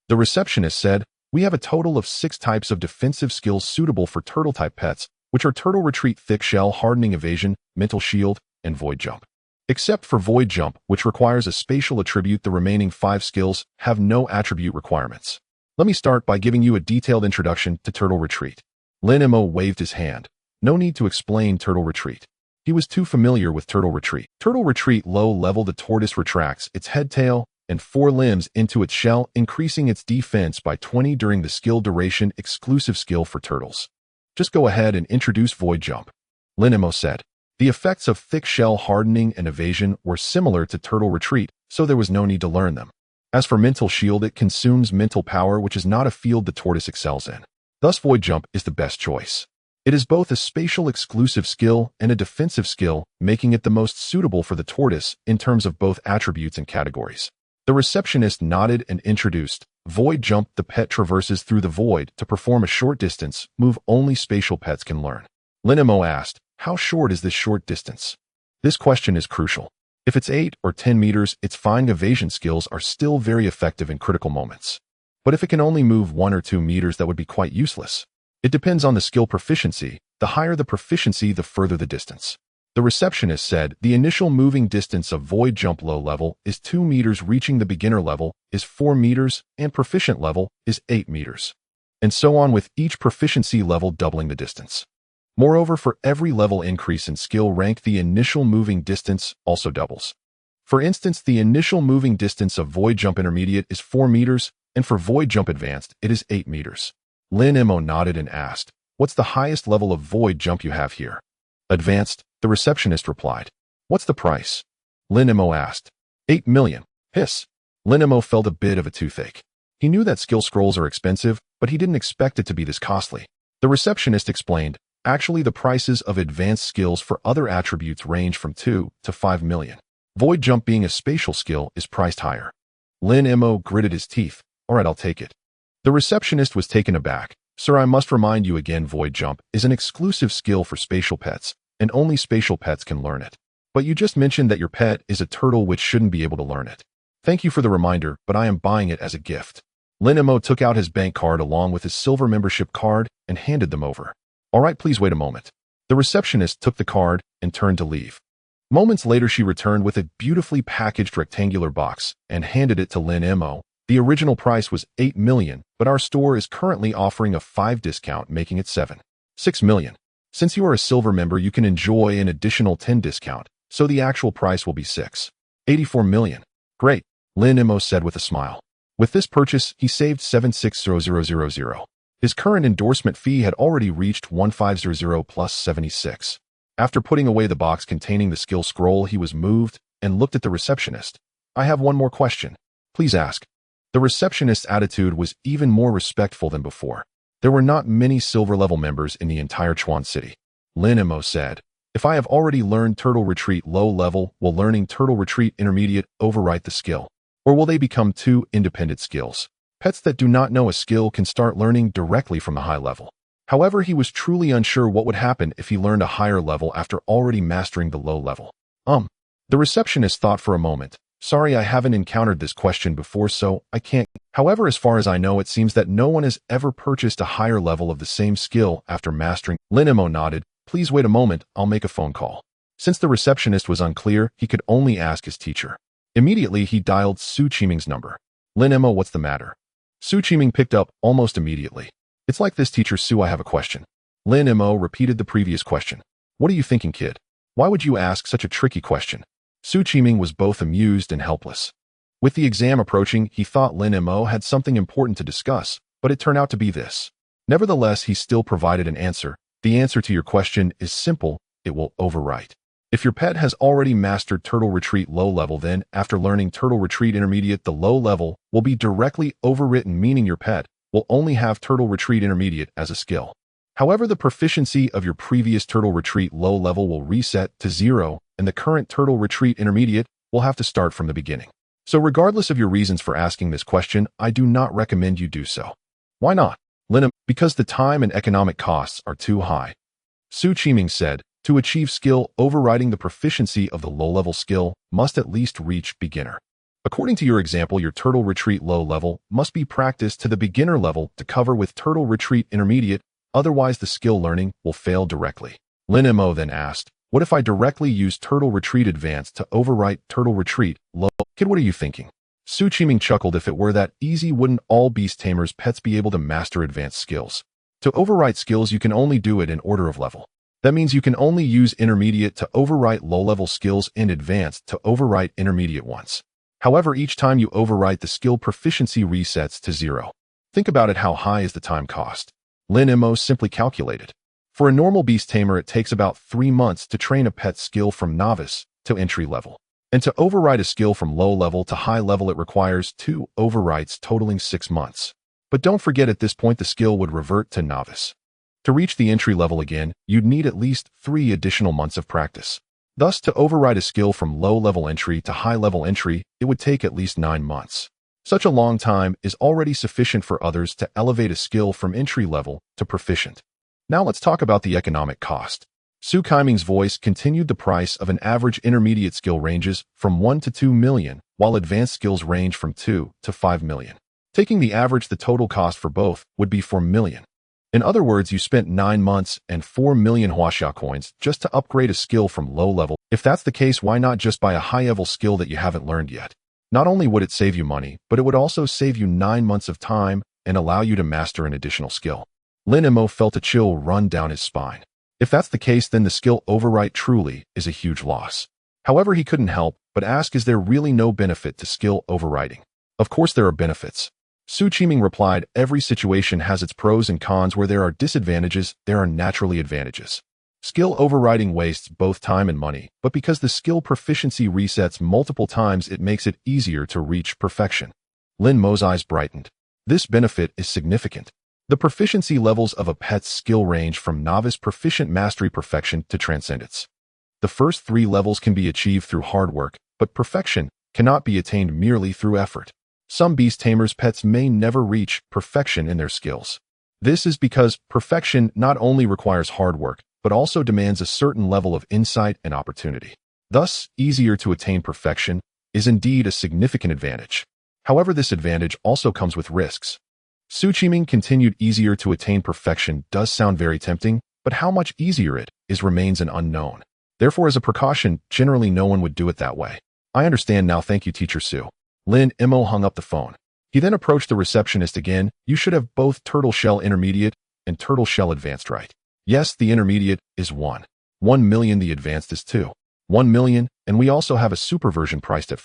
Speaker 1: The receptionist said, we have a total of 6 types of defensive skills suitable for turtle-type pets, which are turtle retreat, thick shell, hardening, evasion, mental shield, and void jump. Except for void jump, which requires a spatial attribute, the remaining 5 skills have no attribute requirements. Let me start by giving you a detailed introduction to turtle retreat. Lin Mo waved his hand. No need to explain turtle retreat. He was too familiar with turtle retreat. Turtle retreat low level, the tortoise retracts its head, tail, and 4 limbs into its shell, increasing its defense by 20 during the skill duration, exclusive skill for turtles. Just go ahead and introduce void jump. Lin Mo said. The effects of thick shell, hardening, and evasion were similar to turtle retreat, so there was no need to learn them. As for mental shield, it consumes mental power, which is not a field the tortoise excels in. Thus, void jump is the best choice. It is both a spatial exclusive skill and a defensive skill, making it the most suitable for the tortoise in terms of both attributes and categories. The receptionist nodded and introduced. Void jump, the pet traverses through the void to perform a short distance move only spatial pets can learn. Lin Mo asked, how short is this short distance? This question is crucial. If it's 8 or 10 meters, its fine evasion skills are still very effective in critical moments. But if it can only move 1 or 2 meters, that would be quite useless. It depends on the skill proficiency. The higher the proficiency, the further the distance. The receptionist said the initial moving distance of void jump low level is 2 meters, reaching the beginner level is 4 meters, and proficient level is 8 meters. And so on, with each proficiency level doubling the distance. Moreover, for every level increase in skill rank, the initial moving distance also doubles. For instance, the initial moving distance of void jump intermediate is 4 meters, and for void jump advanced, it is 8 meters. Lin Mo nodded and asked, what's the highest level of void jump you have here? Advanced, the receptionist replied. What's the price? Lin Mo asked. 8 million. Hiss. Lin Mo felt a bit of a toothache. He knew that skill scrolls are expensive, but he didn't expect it to be this costly. The receptionist explained, actually, the prices of advanced skills for other attributes range from 2 to 5 million. Void jump, being a spatial skill, is priced higher. Lin Mo gritted his teeth. All right, I'll take it. The receptionist was taken aback. Sir, I must remind you again, void jump is an exclusive skill for spatial pets, and only spatial pets can learn it. But you just mentioned that your pet is a turtle, which shouldn't be able to learn it. Thank you for the reminder, but I am buying it as a gift. Lin Mo took out his bank card along with his silver membership card and handed them over. All right, please wait a moment. The receptionist took the card and turned to leave. Moments later, she returned with a beautifully packaged rectangular box and handed it to Lin Mo. The original price was 8 million, but our store is currently offering a 5 discount, making it 6 million. Since you are a silver member, you can enjoy an additional 10 discount, so the actual price will be 84 million. Great, Lin Mo said with a smile. With this purchase, he saved 760000. His current endorsement fee had already reached 1500 plus 76. After putting away the box containing the skill scroll, he was moved and looked at the receptionist. I have one more question. Please ask. The receptionist's attitude was even more respectful than before. There were not many silver-level members in the entire Chuan City. Lin Mo said, if I have already learned Turtle Retreat low level, will learning Turtle Retreat intermediate overwrite the skill? Or will they become 2 independent skills? Pets that do not know a skill can start learning directly from the high level. However, he was truly unsure what would happen if he learned a higher level after already mastering the low level. The receptionist thought for a moment. Sorry, I haven't encountered this question before, so I can't. However, as far as I know, it seems that no one has ever purchased a higher level of the same skill after mastering. Lin Mo nodded. Please wait a moment, I'll make a phone call. Since the receptionist was unclear, he could only ask his teacher. Immediately, he dialed Su Qiming's number. Lin Mo, what's the matter? Su Qiming picked up almost immediately. It's like this, teacher Su, I have a question. Lin Mo repeated the previous question. What are you thinking, kid? Why would you ask such a tricky question? Su Qiming was both amused and helpless. With the exam approaching, he thought Lin Mo had something important to discuss, but it turned out to be this. Nevertheless, he still provided an answer. The answer to your question is simple, it will overwrite. If your pet has already mastered Turtle Retreat low level, then after learning Turtle Retreat intermediate, the low level will be directly overwritten, meaning your pet will only have Turtle Retreat intermediate as a skill. However, the proficiency of your previous Turtle Retreat low level will reset to 0, and the current Turtle Retreat intermediate will have to start from the beginning. So regardless of your reasons for asking this question, I do not recommend you do so. Why not? Lin Mo, because the time and economic costs are too high. Su Qiming said, To achieve skill, overriding the proficiency of the low-level skill must at least reach beginner. According to your example, your turtle retreat low level must be practiced to the beginner level to cover with turtle retreat intermediate, otherwise the skill learning will fail directly. Lin Mo then asked, what if I directly use turtle retreat advanced to overwrite turtle retreat low? Kid, what are you thinking? Su Qiming chuckled. If it were that easy, wouldn't all beast tamers pets be able to master advanced skills? To overwrite skills, you can only do it in order of level. That means you can only use intermediate to overwrite low-level skills and advanced to overwrite intermediate ones. However, each time you overwrite, the skill proficiency resets to 0. Think about it. How high is the time cost? Lin Mo simply calculated. For a normal beast tamer, it takes about 3 months to train a pet skill from novice to entry level. And to overwrite a skill from low level to high level, it requires 2 overwrites totaling 6 months. But don't forget, at this point, the skill would revert to novice. To reach the entry level again, you'd need at least 3 additional months of practice. Thus, to override a skill from low-level entry to high-level entry, it would take at least 9 months. Such a long time is already sufficient for others to elevate a skill from entry level to proficient. Now let's talk about the economic cost. Su Qiming's voice continued. The price of an average intermediate skill ranges from 1 to 2 million, while advanced skills range from 2 to 5 million. Taking the average, the total cost for both would be 4 million. In other words, you spent 9 months and 4 million huaxia coins just to upgrade a skill from low level. If that's the case, why not just buy a high-level skill that you haven't learned yet? Not only would it save you money, but it would also save you 9 months of time and allow you to master an additional skill. Lin Mo felt a chill run down his spine. If that's the case, then the skill overwrite truly is a huge loss. However, he couldn't help but ask, is there really no benefit to skill overwriting? Of course there are benefits. Su Qiming replied, every situation has its pros and cons. Where there are disadvantages, there are naturally advantages. Skill overriding wastes both time and money, but because the skill proficiency resets multiple times, it makes it easier to reach perfection. Lin Mo's eyes brightened. This benefit is significant. The proficiency levels of a pet's skill range from novice, proficient, mastery, perfection to transcendence. The first 3 levels can be achieved through hard work, but perfection cannot be attained merely through effort. Some beast tamers pets may never reach perfection in their skills. This is because perfection not only requires hard work, but also demands a certain level of insight and opportunity. Thus, easier to attain perfection is indeed a significant advantage. However, this advantage also comes with risks. Su Qiming continued, easier to attain perfection does sound very tempting, but how much easier it is remains an unknown. Therefore, as a precaution, generally no one would do it that way. I understand now, thank you, Teacher Su. Lin Mo hung up the phone. He then approached the receptionist again. You should have both Turtle Shell Intermediate and Turtle Shell Advanced, right? Yes, the Intermediate is 1 million, the Advanced is 1 million, and we also have a super version priced at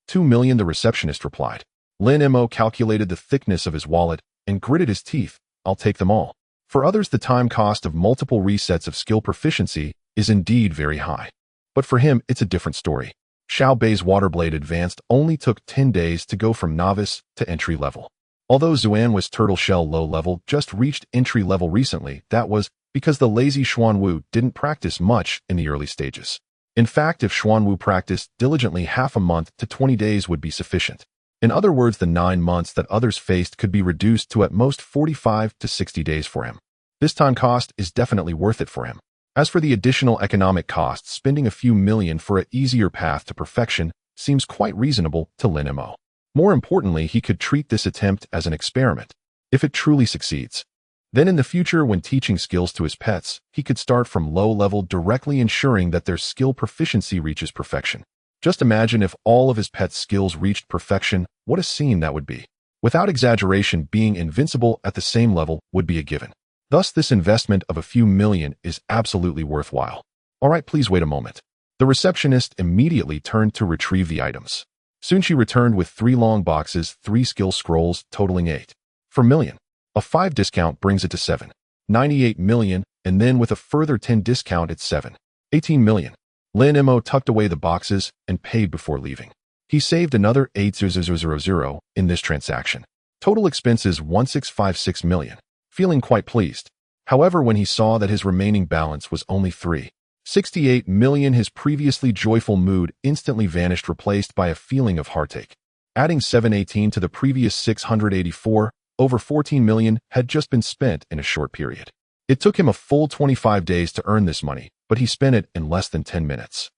Speaker 1: 2 million, the receptionist replied. Lin Mo calculated the thickness of his wallet and gritted his teeth. I'll take them all. For others, the time cost of multiple resets of skill proficiency is indeed very high. But for him, it's a different story. Xiao Bei's Waterblade Advanced only took 10 days to go from novice to entry level. Although Xuan's Turtle Shell low level just reached entry level recently, that was because the lazy Xuanwu didn't practice much in the early stages. In fact, if Xuanwu practiced diligently, half a month to 20 days would be sufficient. In other words, the 9 months that others faced could be reduced to at most 45 to 60 days for him. This time cost is definitely worth it for him. As for the additional economic costs, spending a few million for an easier path to perfection seems quite reasonable to Lin Mo. More importantly, he could treat this attempt as an experiment. If it truly succeeds, then in the future, when teaching skills to his pets, he could start from low level, directly ensuring that their skill proficiency reaches perfection. Just imagine if all of his pets' skills reached perfection, what a scene that would be. Without exaggeration, being invincible at the same level would be a given. Thus, this investment of a few million is absolutely worthwhile. All right, please wait a moment. The receptionist immediately turned to retrieve the items. Soon she returned with 3 long boxes, 3 skill scrolls, totaling 8 per million. A 5 discount brings it to 7.98 million, and then with a further 10 discount, it's 7.18 million. Lin Mo tucked away the boxes and paid before leaving. He saved another 8,000 in this transaction. Total expenses 1,656 million. Feeling quite pleased. However, when he saw that his remaining balance was only 3.68 million, his previously joyful mood instantly vanished, replaced by a feeling of heartache. Adding 718 to the previous 684, over 14 million had just been spent in a short period. It took him a full 25 days to earn this money, but he spent it in less than 10 minutes.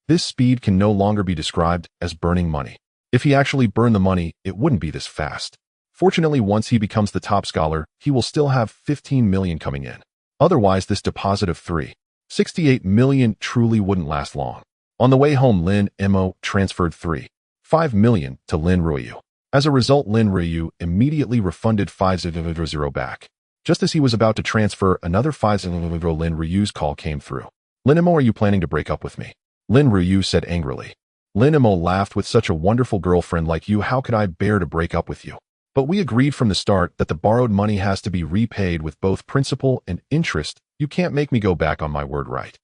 Speaker 1: This speed can no longer be described as burning money. If he actually burned the money, it wouldn't be this fast. Fortunately, once he becomes the top scholar, he will still have 15 million coming in. Otherwise, this deposit of 3.68 million truly wouldn't last long. On the way home, Lin Mo transferred 3.5 million to Lin Ruoyu. As a result, Lin Ruoyu immediately refunded 500 back. Just as he was about to transfer another 500, Lin Ruoyu's call came through. Lin Mo, are you planning to break up with me? Lin Ruoyu said angrily. Lin Mo laughed. With such a wonderful girlfriend like you, how could I bear to break up with you? But we agreed from the start that the borrowed money has to be repaid with both principal and interest. You can't make me go back on my word, right?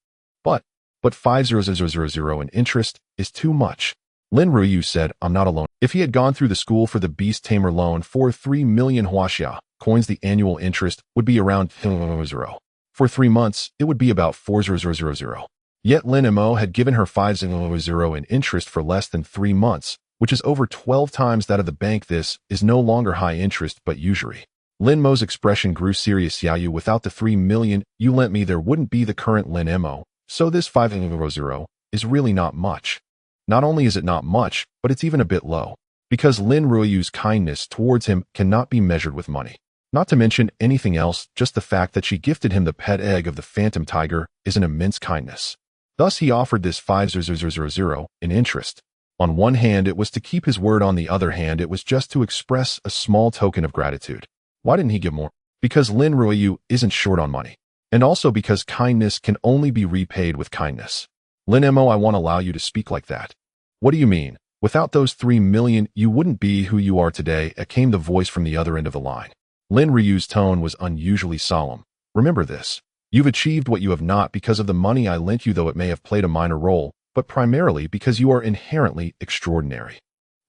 Speaker 1: But 500 in interest is too much. Lin Ruoyu said, I'm not alone. If he had gone through the school for the Beast Tamer loan for 3 million huaxia coins, the annual interest would be around 0. For 3 months, it would be about 400. Yet Lin Mo had given her 500 in interest for less than 3 months, which is over 12 times that of the bank. This is no longer high interest but usury. Lin Mo's expression grew serious. Xiaoyu, without the 3 million you lent me, there wouldn't be the current Lin Mo, so this 500 is really not much. Not only is it not much, but it's even a bit low, because Lin Ruoyu's kindness towards him cannot be measured with money. Not to mention anything else, just the fact that she gifted him the pet egg of the phantom tiger is an immense kindness. Thus he offered this 500 in interest. On one hand, it was to keep his word. On the other hand, it was just to express a small token of gratitude. Why didn't he give more? Because Lin Ruoyu isn't short on money. And also because kindness can only be repaid with kindness. Lin Mo, I won't allow you to speak like that. What do you mean? Without those 3 million, you wouldn't be who you are today. Came the voice from the other end of the line. Lin Ruoyu's tone was unusually solemn. Remember this. You've achieved what you have not because of the money I lent you, though it may have played a minor role, but primarily because you are inherently extraordinary.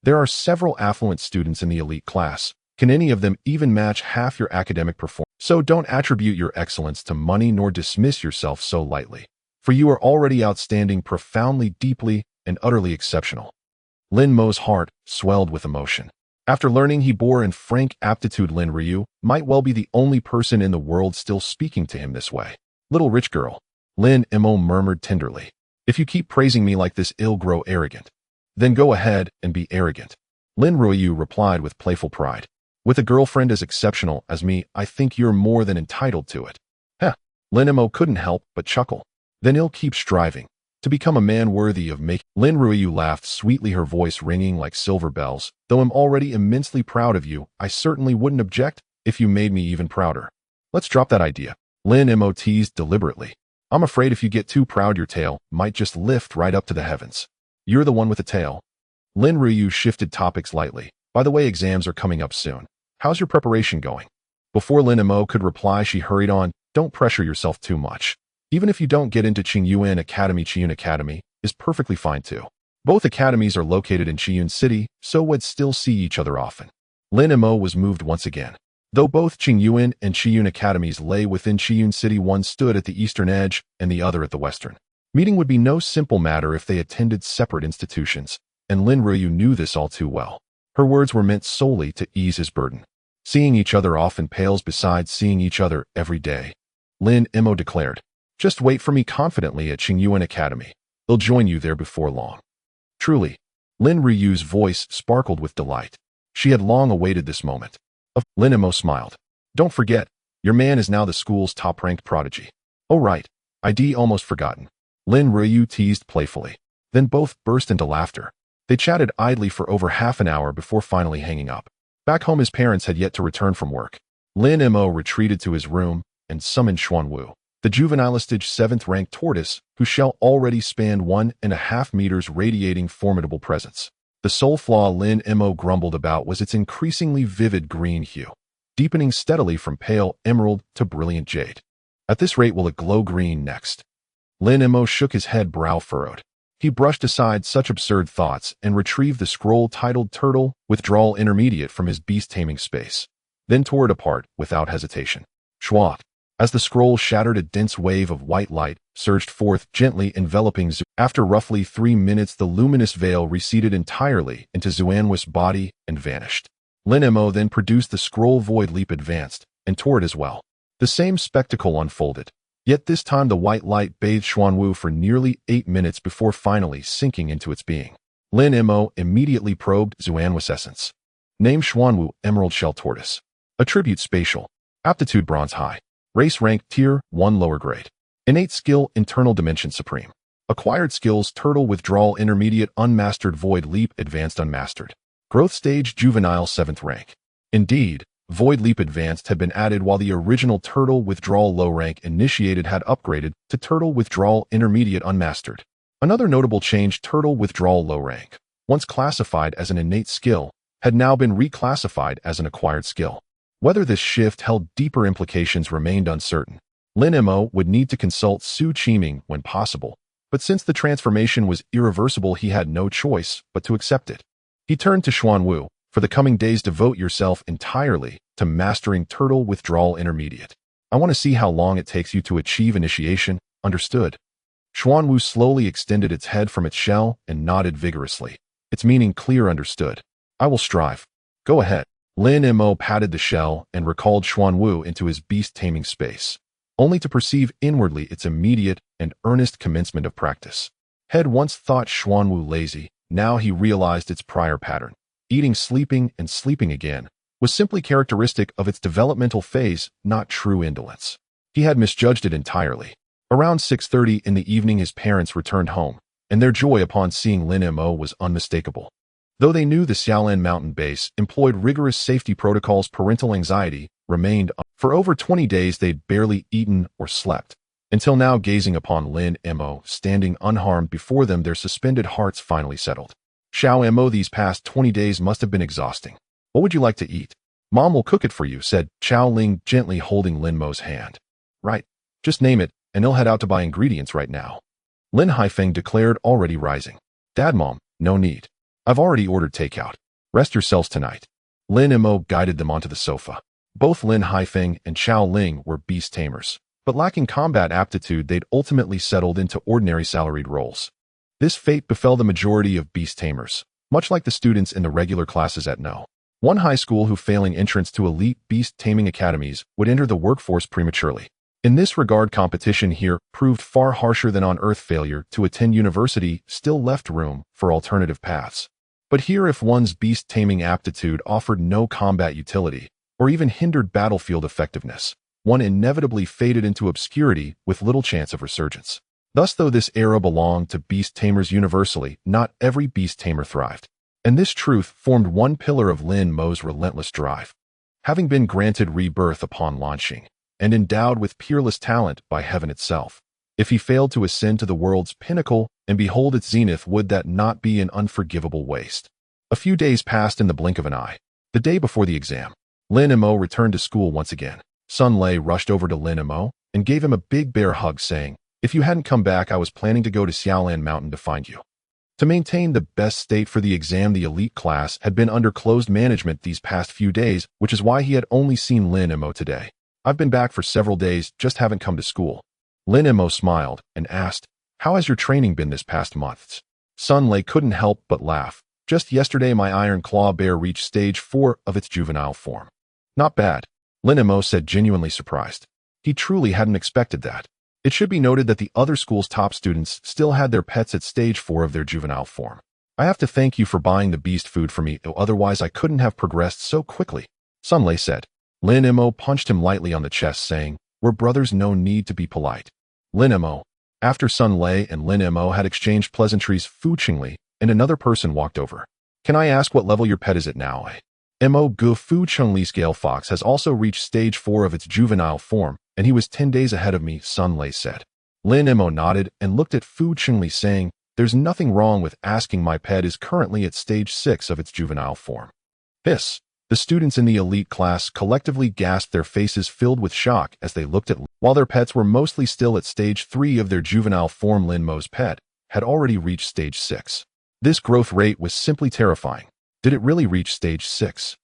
Speaker 1: There are several affluent students in the elite class. Can any of them even match half your academic performance? So don't attribute your excellence to money nor dismiss yourself so lightly. For you are already outstanding, profoundly, deeply, and utterly exceptional. Lin Mo's heart swelled with emotion. After learning he bore in frank aptitude, Lin Ruoyu might well be the only person in the world still speaking to him this way. Little rich girl, Lin Mo murmured tenderly. If you keep praising me like this, I'll grow arrogant. Then go ahead and be arrogant. Lin Ruoyu replied with playful pride. With a girlfriend as exceptional as me, I think you're more than entitled to it. Heh. Lin Mo couldn't help but chuckle. Then I'll keep striving to become a man worthy of making. Lin Ruoyu laughed sweetly, her voice ringing like silver bells. Though I'm already immensely proud of you, I certainly wouldn't object if you made me even prouder. Let's drop that idea. Lin Mo teased deliberately. I'm afraid if you get too proud, your tail might just lift right up to the heavens. You're the one with the tail. Lin Ruoyu shifted topics lightly. By the way, exams are coming up soon. How's your preparation going? Before Lin Mo could reply, she hurried on. Don't pressure yourself too much. Even if you don't get into Qingyuan Academy, Qiyun Academy is perfectly fine too. Both academies are located in Qiyun City, so would still see each other often. Lin Mo was moved once again. Though both Qingyuan and Qiyun Academies lay within Qiyun City, one stood at the eastern edge and the other at the western. Meeting would be no simple matter if they attended separate institutions, and Lin Ruoyu knew this all too well. Her words were meant solely to ease his burden. Seeing each other often pales beside seeing each other every day. Lin Mo declared. Just wait for me confidently at Qingyuan Academy. They'll join you there before long. Truly. Lin Ruoyu's voice sparkled with delight. She had long awaited this moment. Lin Mo smiled. Don't forget, your man is now the school's top-ranked prodigy. Oh right, I'd almost forgotten. Lin Ruoyu teased playfully. Then both burst into laughter. They chatted idly for over half an hour before finally hanging up. Back home, his parents had yet to return from work. Lin Mo retreated to his room and summoned Xuanwu, the juvenilistage 7th-ranked tortoise, whose shell already spanned 1.5 meters, radiating formidable presence. The sole flaw Lin Mo grumbled about was its increasingly vivid green hue, deepening steadily from pale emerald to brilliant jade. At this rate will it glow green next? Lin Mo shook his head, brow furrowed. He brushed aside such absurd thoughts and retrieved the scroll titled Turtle Withdrawal Intermediate from his beast-taming space, then tore it apart without hesitation. Schwat. As the scroll shattered, a dense wave of white light surged forth, gently enveloping Zhu. After roughly 3 minutes, the luminous veil receded entirely into Xuanwu's body and vanished. Lin Mo then produced the scroll. Void Leap advanced and tore it as well. The same spectacle unfolded. Yet this time the white light bathed Xuanwu for nearly 8 minutes before finally sinking into its being. Lin Mo immediately probed Xuanwu's essence. Name Xuanwu Emerald Shell Tortoise. Attribute Spatial. Aptitude Bronze High. Race Rank Tier 1 Lower Grade. Innate Skill Internal Dimension Supreme. Acquired Skills Turtle Withdrawal Intermediate Unmastered Void Leap Advanced Unmastered. Growth Stage Juvenile 7th Rank. Indeed, Void Leap Advanced had been added while the original Turtle Withdrawal Low Rank Initiated had upgraded to Turtle Withdrawal Intermediate Unmastered. Another notable change, Turtle Withdrawal Low Rank, once classified as an innate skill, had now been reclassified as an acquired skill. Whether this shift held deeper implications remained uncertain. Lin Mo would need to consult Su Qiming when possible, but since the transformation was irreversible, he had no choice but to accept it. He turned to Xuanwu. For the coming days, devote yourself entirely to mastering Turtle Withdrawal Intermediate. I want to see how long it takes you to achieve initiation, understood? Xuanwu slowly extended its head from its shell and nodded vigorously, its meaning clear, understood. I will strive. Go ahead. Lin Mo patted the shell and recalled Xuanwu into his beast-taming space, only to perceive inwardly its immediate and earnest commencement of practice. Had once thought Xuanwu lazy, now he realized its prior pattern. Eating, sleeping, and sleeping again was simply characteristic of its developmental phase, not true indolence. He had misjudged it entirely. Around 6:30 in the evening, his parents returned home, and their joy upon seeing Lin Mo was unmistakable. Though they knew the Xiaolan mountain base employed rigorous safety protocols, parental anxiety remained. For over 20 days they'd barely eaten or slept, until now, gazing upon Lin Mo standing unharmed before them, their suspended hearts finally settled. Xiao Mo, these past 20 days must have been exhausting. What would you like to eat? Mom will cook it for you, said Chao Ling, gently holding Lin Mo's hand. Right. Just name it, and he'll head out to buy ingredients right now. Lin Haifeng declared, already rising. Dad, Mom, no need. I've already ordered takeout. Rest yourselves tonight. Lin Mo guided them onto the sofa. Both Lin Haifeng and Chao Ling were beast tamers, but lacking combat aptitude, they'd ultimately settled into ordinary salaried roles. This fate befell the majority of beast tamers, much like the students in the regular classes at No. 1 high school who, failing entrance to elite beast taming academies, would enter the workforce prematurely. In this regard, competition here proved far harsher than on Earth. Failure to attend university still left room for alternative paths. But here, if one's beast taming aptitude offered no combat utility, or even hindered battlefield effectiveness, one inevitably faded into obscurity with little chance of resurgence. Thus, though this era belonged to beast tamers universally, not every beast tamer thrived. And this truth formed one pillar of Lin Mo's relentless drive. Having been granted rebirth upon launching, and endowed with peerless talent by heaven itself, if he failed to ascend to the world's pinnacle and behold its zenith, would that not be an unforgivable waste? A few days passed in the blink of an eye. The day before the exam, Lin Mo returned to school once again. Sun Lei rushed over to Lin Mo and gave him a big bear hug, saying, "If you hadn't come back, I was planning to go to Xiaolan Mountain to find you." To maintain the best state for the exam, the elite class had been under closed management these past few days, which is why he had only seen Lin Mo today. I've been back for several days, just haven't come to school. Lin Mo smiled and asked, how has your training been this past month? Sun Lei couldn't help but laugh. Just yesterday, my iron claw bear reached stage 4 of its juvenile form. Not bad, Lin Mo said, genuinely surprised. He truly hadn't expected that. It should be noted that the other school's top students still had their pets at stage 4 of their juvenile form. I have to thank you for buying the beast food for me, otherwise I couldn't have progressed so quickly, Sun Lei said. Lin Mo punched him lightly on the chest, saying, we're brothers, no need to be polite. Lin Mo. After Sun Lei and Lin Mo had exchanged pleasantries, Fu Qingli and another person walked over. Can I ask what level your pet is at now? Mo Gu. Fu Qingli's Gale Fox has also reached stage 4 of its juvenile form, and he was 10 days ahead of me, Sun Lei said. Lin Mo nodded and looked at Fu Qingli, saying, there's nothing wrong with asking. My pet is currently at stage 6 of its juvenile form. Hiss. The students in the elite class collectively gasped, their faces filled with shock as they looked at while their pets were mostly still at stage 3 of their juvenile form. Lin Mo's pet had already reached stage 6. This growth rate was simply terrifying. Did it really reach stage 6?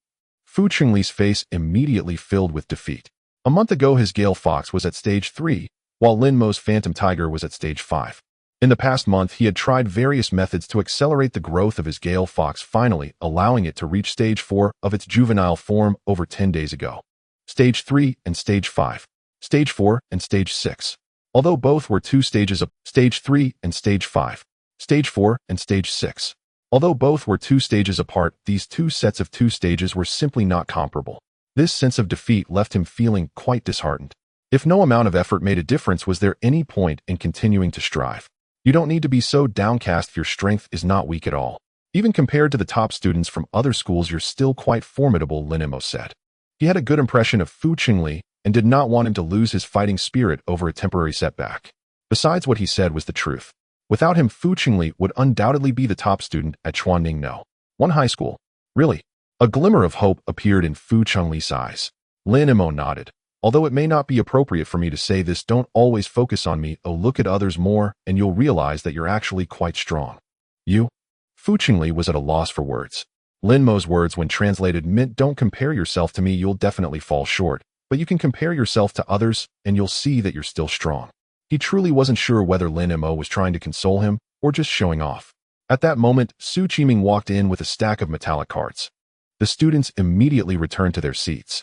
Speaker 1: Fu Qingli's face immediately filled with defeat. A month ago, his Gale Fox was at stage 3, while Lin Mo's Phantom Tiger was at stage 5. In the past month, he had tried various methods to accelerate the growth of his Gale Fox, finally allowing it to reach stage 4 of its juvenile form over 10 days ago. Stage 3 and stage 5. Stage 4 and Stage 6. Although both were two stages of Stage 3 and Stage 5. Stage 4 and Stage 6. Although both were 2 stages apart, these 2 sets of 2 stages were simply not comparable. This sense of defeat left him feeling quite disheartened. If no amount of effort made a difference, was there any point in continuing to strive? You don't need to be so downcast if your strength is not weak at all. Even compared to the top students from other schools, you're still quite formidable, Lin Mo said. He had a good impression of Fu Qingli and did not want him to lose his fighting spirit over a temporary setback. Besides, what he said was the truth. Without him, Fu Qingli would undoubtedly be the top student at Chuanning No. 1 high school. Really? A glimmer of hope appeared in Fu Qingli's eyes. Lin Mo nodded. Although it may not be appropriate for me to say this, don't always focus on me. Oh, look at others more, and you'll realize that you're actually quite strong. You? Fu Qingli was at a loss for words. Lin Mo's words, when translated, meant don't compare yourself to me, you'll definitely fall short, but you can compare yourself to others, and you'll see that you're still strong. He truly wasn't sure whether Lin Mo was trying to console him or just showing off. At that moment, Su Qiming walked in with a stack of metallic cards. The students immediately returned to their seats.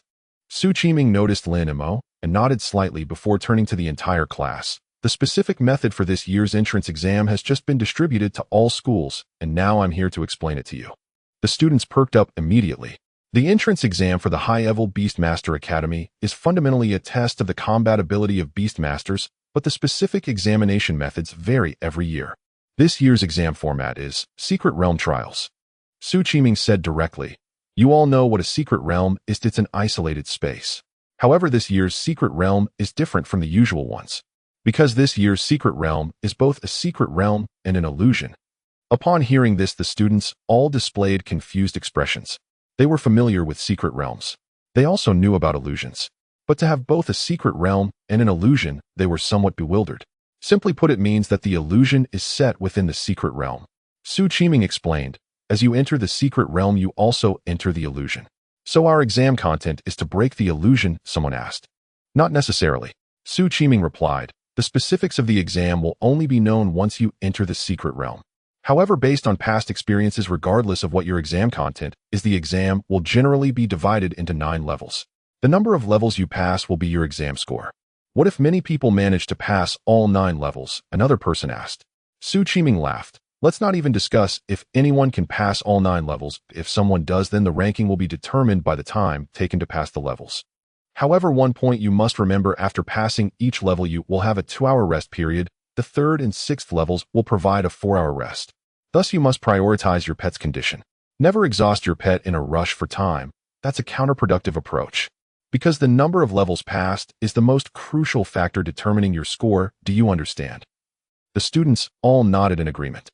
Speaker 1: Su Qiming noticed Lin Mo and nodded slightly before turning to the entire class. The specific method for this year's entrance exam has just been distributed to all schools, and now I'm here to explain it to you. The students perked up immediately. The entrance exam for the high-level Beastmaster Academy is fundamentally a test of the combat ability of Beastmasters, but the specific examination methods vary every year. This year's exam format is Secret Realm Trials. Su Qiming said directly. You all know what a secret realm is. It's an isolated space. However, this year's secret realm is different from the usual ones, because this year's secret realm is both a secret realm and an illusion. Upon hearing this, the students all displayed confused expressions. They were familiar with secret realms. They also knew about illusions. But to have both a secret realm and an illusion, they were somewhat bewildered. Simply put, it means that the illusion is set within the secret realm. Su Qiming explained. As you enter the secret realm, you also enter the illusion. So our exam content is to break the illusion, someone asked. Not necessarily. Su Qiming replied. The specifics of the exam will only be known once you enter the secret realm. However, based on past experiences, regardless of what your exam content is, the exam will generally be divided into 9 levels. The number of levels you pass will be your exam score. What if many people manage to pass all 9 levels? Another person asked. Su Qiming laughed. Let's not even discuss if anyone can pass all 9 levels. If someone does, then the ranking will be determined by the time taken to pass the levels. However, one point you must remember: after passing each level, you will have a 2-hour rest period. The 3rd and 6th levels will provide a 4-hour rest. Thus, you must prioritize your pet's condition. Never exhaust your pet in a rush for time. That's a counterproductive approach. Because the number of levels passed is the most crucial factor determining your score. Do you understand? The students all nodded in agreement.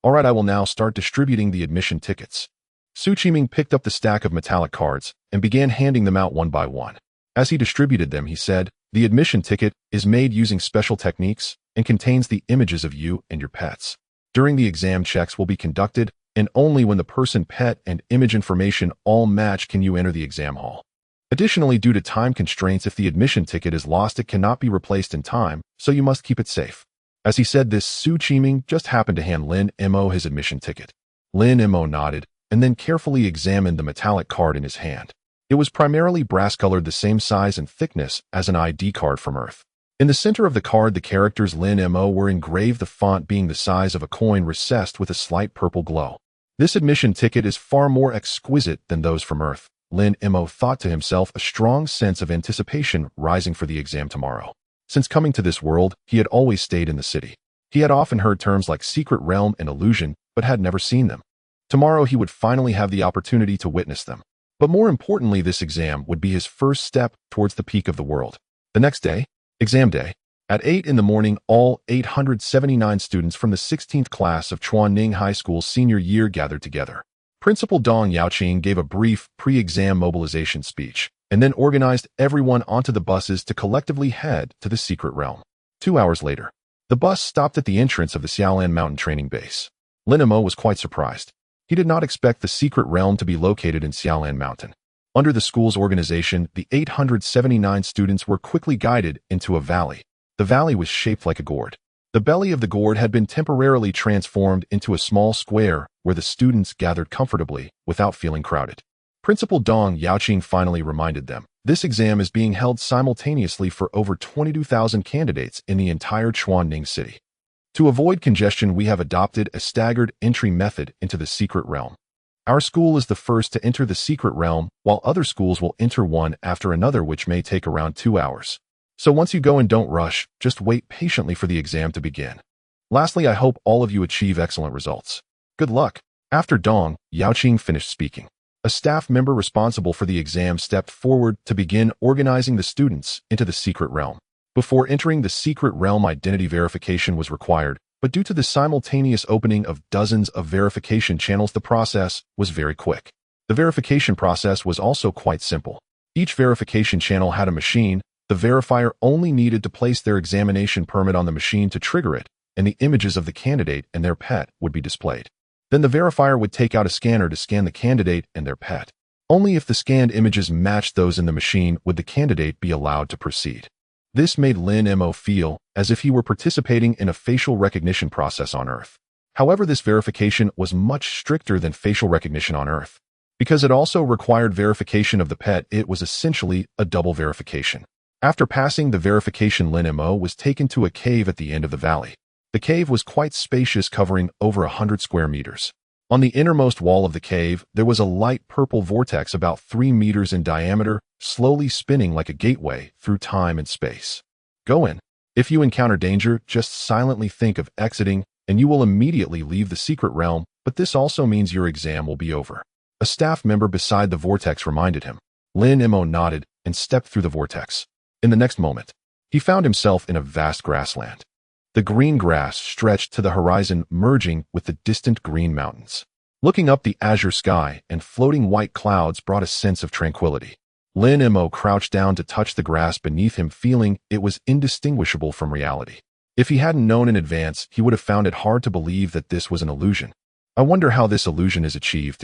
Speaker 1: All right, I will now start distributing the admission tickets. Su Qiming picked up the stack of metallic cards and began handing them out one by one. As he distributed them, he said, the admission ticket is made using special techniques and contains the images of you and your pets. During the exam, checks will be conducted, and only when the person, pet, and image information all match can you enter the exam hall. Additionally, due to time constraints, if the admission ticket is lost, it cannot be replaced in time, so you must keep it safe. As he said this, Su Qiming just happened to hand Lin Mo his admission ticket. Lin Mo nodded and then carefully examined the metallic card in his hand. It was primarily brass-colored, the same size and thickness as an ID card from Earth. In the center of the card, the characters Lin Mo were engraved, the font being the size of a coin recessed with a slight purple glow. This admission ticket is far more exquisite than those from Earth. Lin Mo thought to himself, a strong sense of anticipation rising for the exam tomorrow. Since coming to this world, he had always stayed in the city. He had often heard terms like secret realm and illusion, but had never seen them. Tomorrow he would finally have the opportunity to witness them. But more importantly, this exam would be his first step towards the peak of the world. The next day, exam day. At 8 in the morning, all 879 students from the 16th class of Chuanning High School senior year gathered together. Principal Dong Yaoqing gave a brief pre-exam mobilization speech, and then organized everyone onto the buses to collectively head to the secret realm. 2 hours later, the bus stopped at the entrance of the Xiaolan Mountain Training Base. Lin Mo was quite surprised. He did not expect the secret realm to be located in Xiaolan Mountain. Under the school's organization, the 879 students were quickly guided into a valley. The valley was shaped like a gourd. The belly of the gourd had been temporarily transformed into a small square where the students gathered comfortably without feeling crowded. Principal Dong Yaoqing finally reminded them, This exam is being held simultaneously for over 22,000 candidates in the entire Chuanning city. To avoid congestion, we have adopted a staggered entry method into the secret realm. Our school is the first to enter the secret realm, while other schools will enter one after another, which may take around 2 hours. So once you go in, don't rush, just wait patiently for the exam to begin. Lastly, I hope all of you achieve excellent results. Good luck. After Dong Yaoqing finished speaking, a staff member responsible for the exam stepped forward to begin organizing the students into the secret realm. Before entering the secret realm, identity verification was required, but due to the simultaneous opening of dozens of verification channels, the process was very quick. The verification process was also quite simple. Each verification channel had a machine. The verifier only needed to place their examination permit on the machine to trigger it, and the images of the candidate and their pet would be displayed. Then the verifier would take out a scanner to scan the candidate and their pet. Only if the scanned images matched those in the machine would the candidate be allowed to proceed. This made Lin Mo feel as if he were participating in a facial recognition process on Earth. However, this verification was much stricter than facial recognition on Earth. Because it also required verification of the pet, it was essentially a double verification. After passing the verification, Lin Mo was taken to a cave at the end of the valley. The cave was quite spacious, covering over 100 square meters. On the innermost wall of the cave, there was a light purple vortex about 3 meters in diameter, slowly spinning like a gateway through time and space. Go in. If you encounter danger, just silently think of exiting, and you will immediately leave the secret realm, but this also means your exam will be over. A staff member beside the vortex reminded him. Lin Mo nodded and stepped through the vortex. In the next moment, he found himself in a vast grassland. The green grass stretched to the horizon, merging with the distant green mountains. Looking up, the azure sky and floating white clouds brought a sense of tranquility. Lin Mo crouched down to touch the grass beneath him, feeling it was indistinguishable from reality. If he hadn't known in advance, he would have found it hard to believe that this was an illusion. I wonder how this illusion is achieved.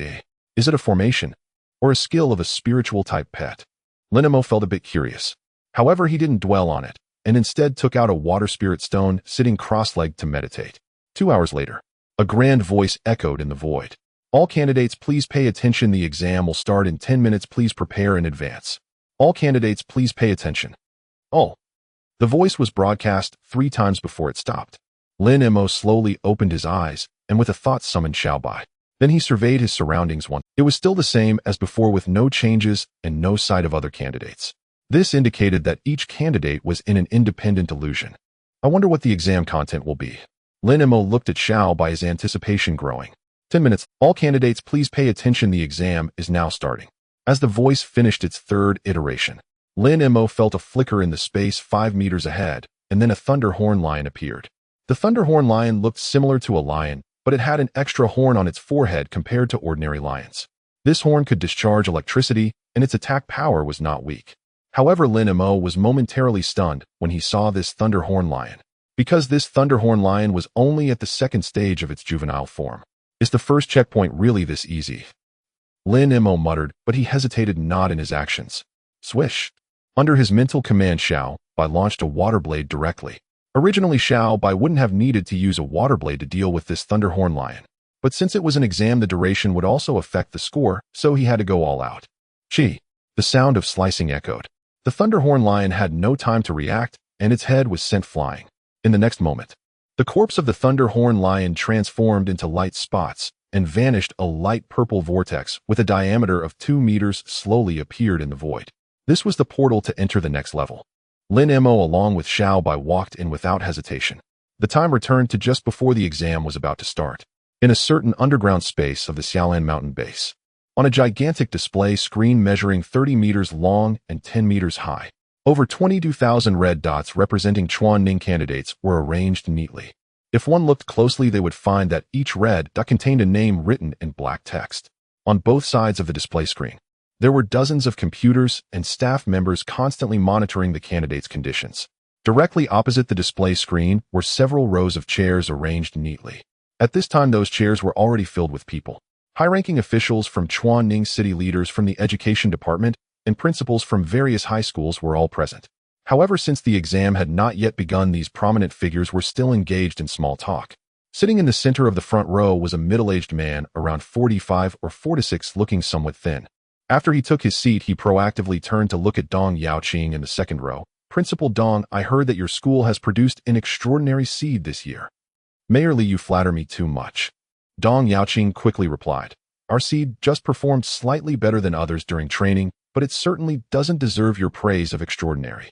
Speaker 1: Is it a formation or a skill of a spiritual type pet? Lin Mo felt a bit curious. However, he didn't dwell on it, and instead took out a water spirit stone, sitting cross-legged to meditate. 2 hours later, a grand voice echoed in the void. All candidates, please pay attention. The exam will start in 10 minutes. Please prepare in advance. All candidates, please pay attention. Oh. The voice was broadcast 3 times before it stopped. Lin Mo slowly opened his eyes, and with a thought summoned Xiaobai. Then he surveyed his surroundings once. It was still the same as before, with no changes and no sight of other candidates. This indicated that each candidate was in an independent illusion. I wonder what the exam content will be. Lin Mo looked at Xiaobai, his anticipation growing. 10 minutes. All candidates, please pay attention. The exam is now starting. As the voice finished its 3rd iteration, Lin Mo felt a flicker in the space 5 meters ahead, and then a thunderhorn lion appeared. The thunderhorn lion looked similar to a lion, but it had an extra horn on its forehead compared to ordinary lions. This horn could discharge electricity, and its attack power was not weak. However, Lin Mo was momentarily stunned when he saw this thunderhorn lion, because this thunderhorn lion was only at the 2nd stage of its juvenile form. Is the first checkpoint really this easy? Lin Mo muttered, but he hesitated not in his actions. Swish! Under his mental command, Xiaobai launched a water blade directly. Originally, Xiaobai wouldn't have needed to use a water blade to deal with this thunderhorn lion, but since it was an exam, the duration would also affect the score, so he had to go all out. Chi! The sound of slicing echoed. The thunderhorn lion had no time to react, and its head was sent flying. In the next moment, the corpse of the thunderhorn lion transformed into light spots and vanished. A light purple vortex with a diameter of 2 meters slowly appeared in the void. This was the portal to enter the next level. Lin Mo along with Xiaobai walked in without hesitation. The time returned to just before the exam was about to start. In a certain underground space of the Xiaolan mountain base, on a gigantic display screen measuring 30 meters long and 10 meters high, over 22,000 red dots representing Chuanning candidates were arranged neatly. If one looked closely, they would find that each red dot contained a name written in black text. On both sides of the display screen, there were dozens of computers and staff members constantly monitoring the candidates' conditions. Directly opposite the display screen were several rows of chairs arranged neatly. At this time, those chairs were already filled with people. High-ranking officials from Chuanning City, leaders from the education department, and principals from various high schools were all present. However, since the exam had not yet begun, these prominent figures were still engaged in small talk. Sitting in the center of the front row was a middle-aged man, around 45 or 46, looking somewhat thin. After he took his seat, he proactively turned to look at Dong Yaoqing in the second row. Principal Dong, I heard that your school has produced an extraordinary seed this year. Mayor Li, you flatter me too much. Dong Yaoqing quickly replied. Our seed just performed slightly better than others during training, but it certainly doesn't deserve your praise of extraordinary.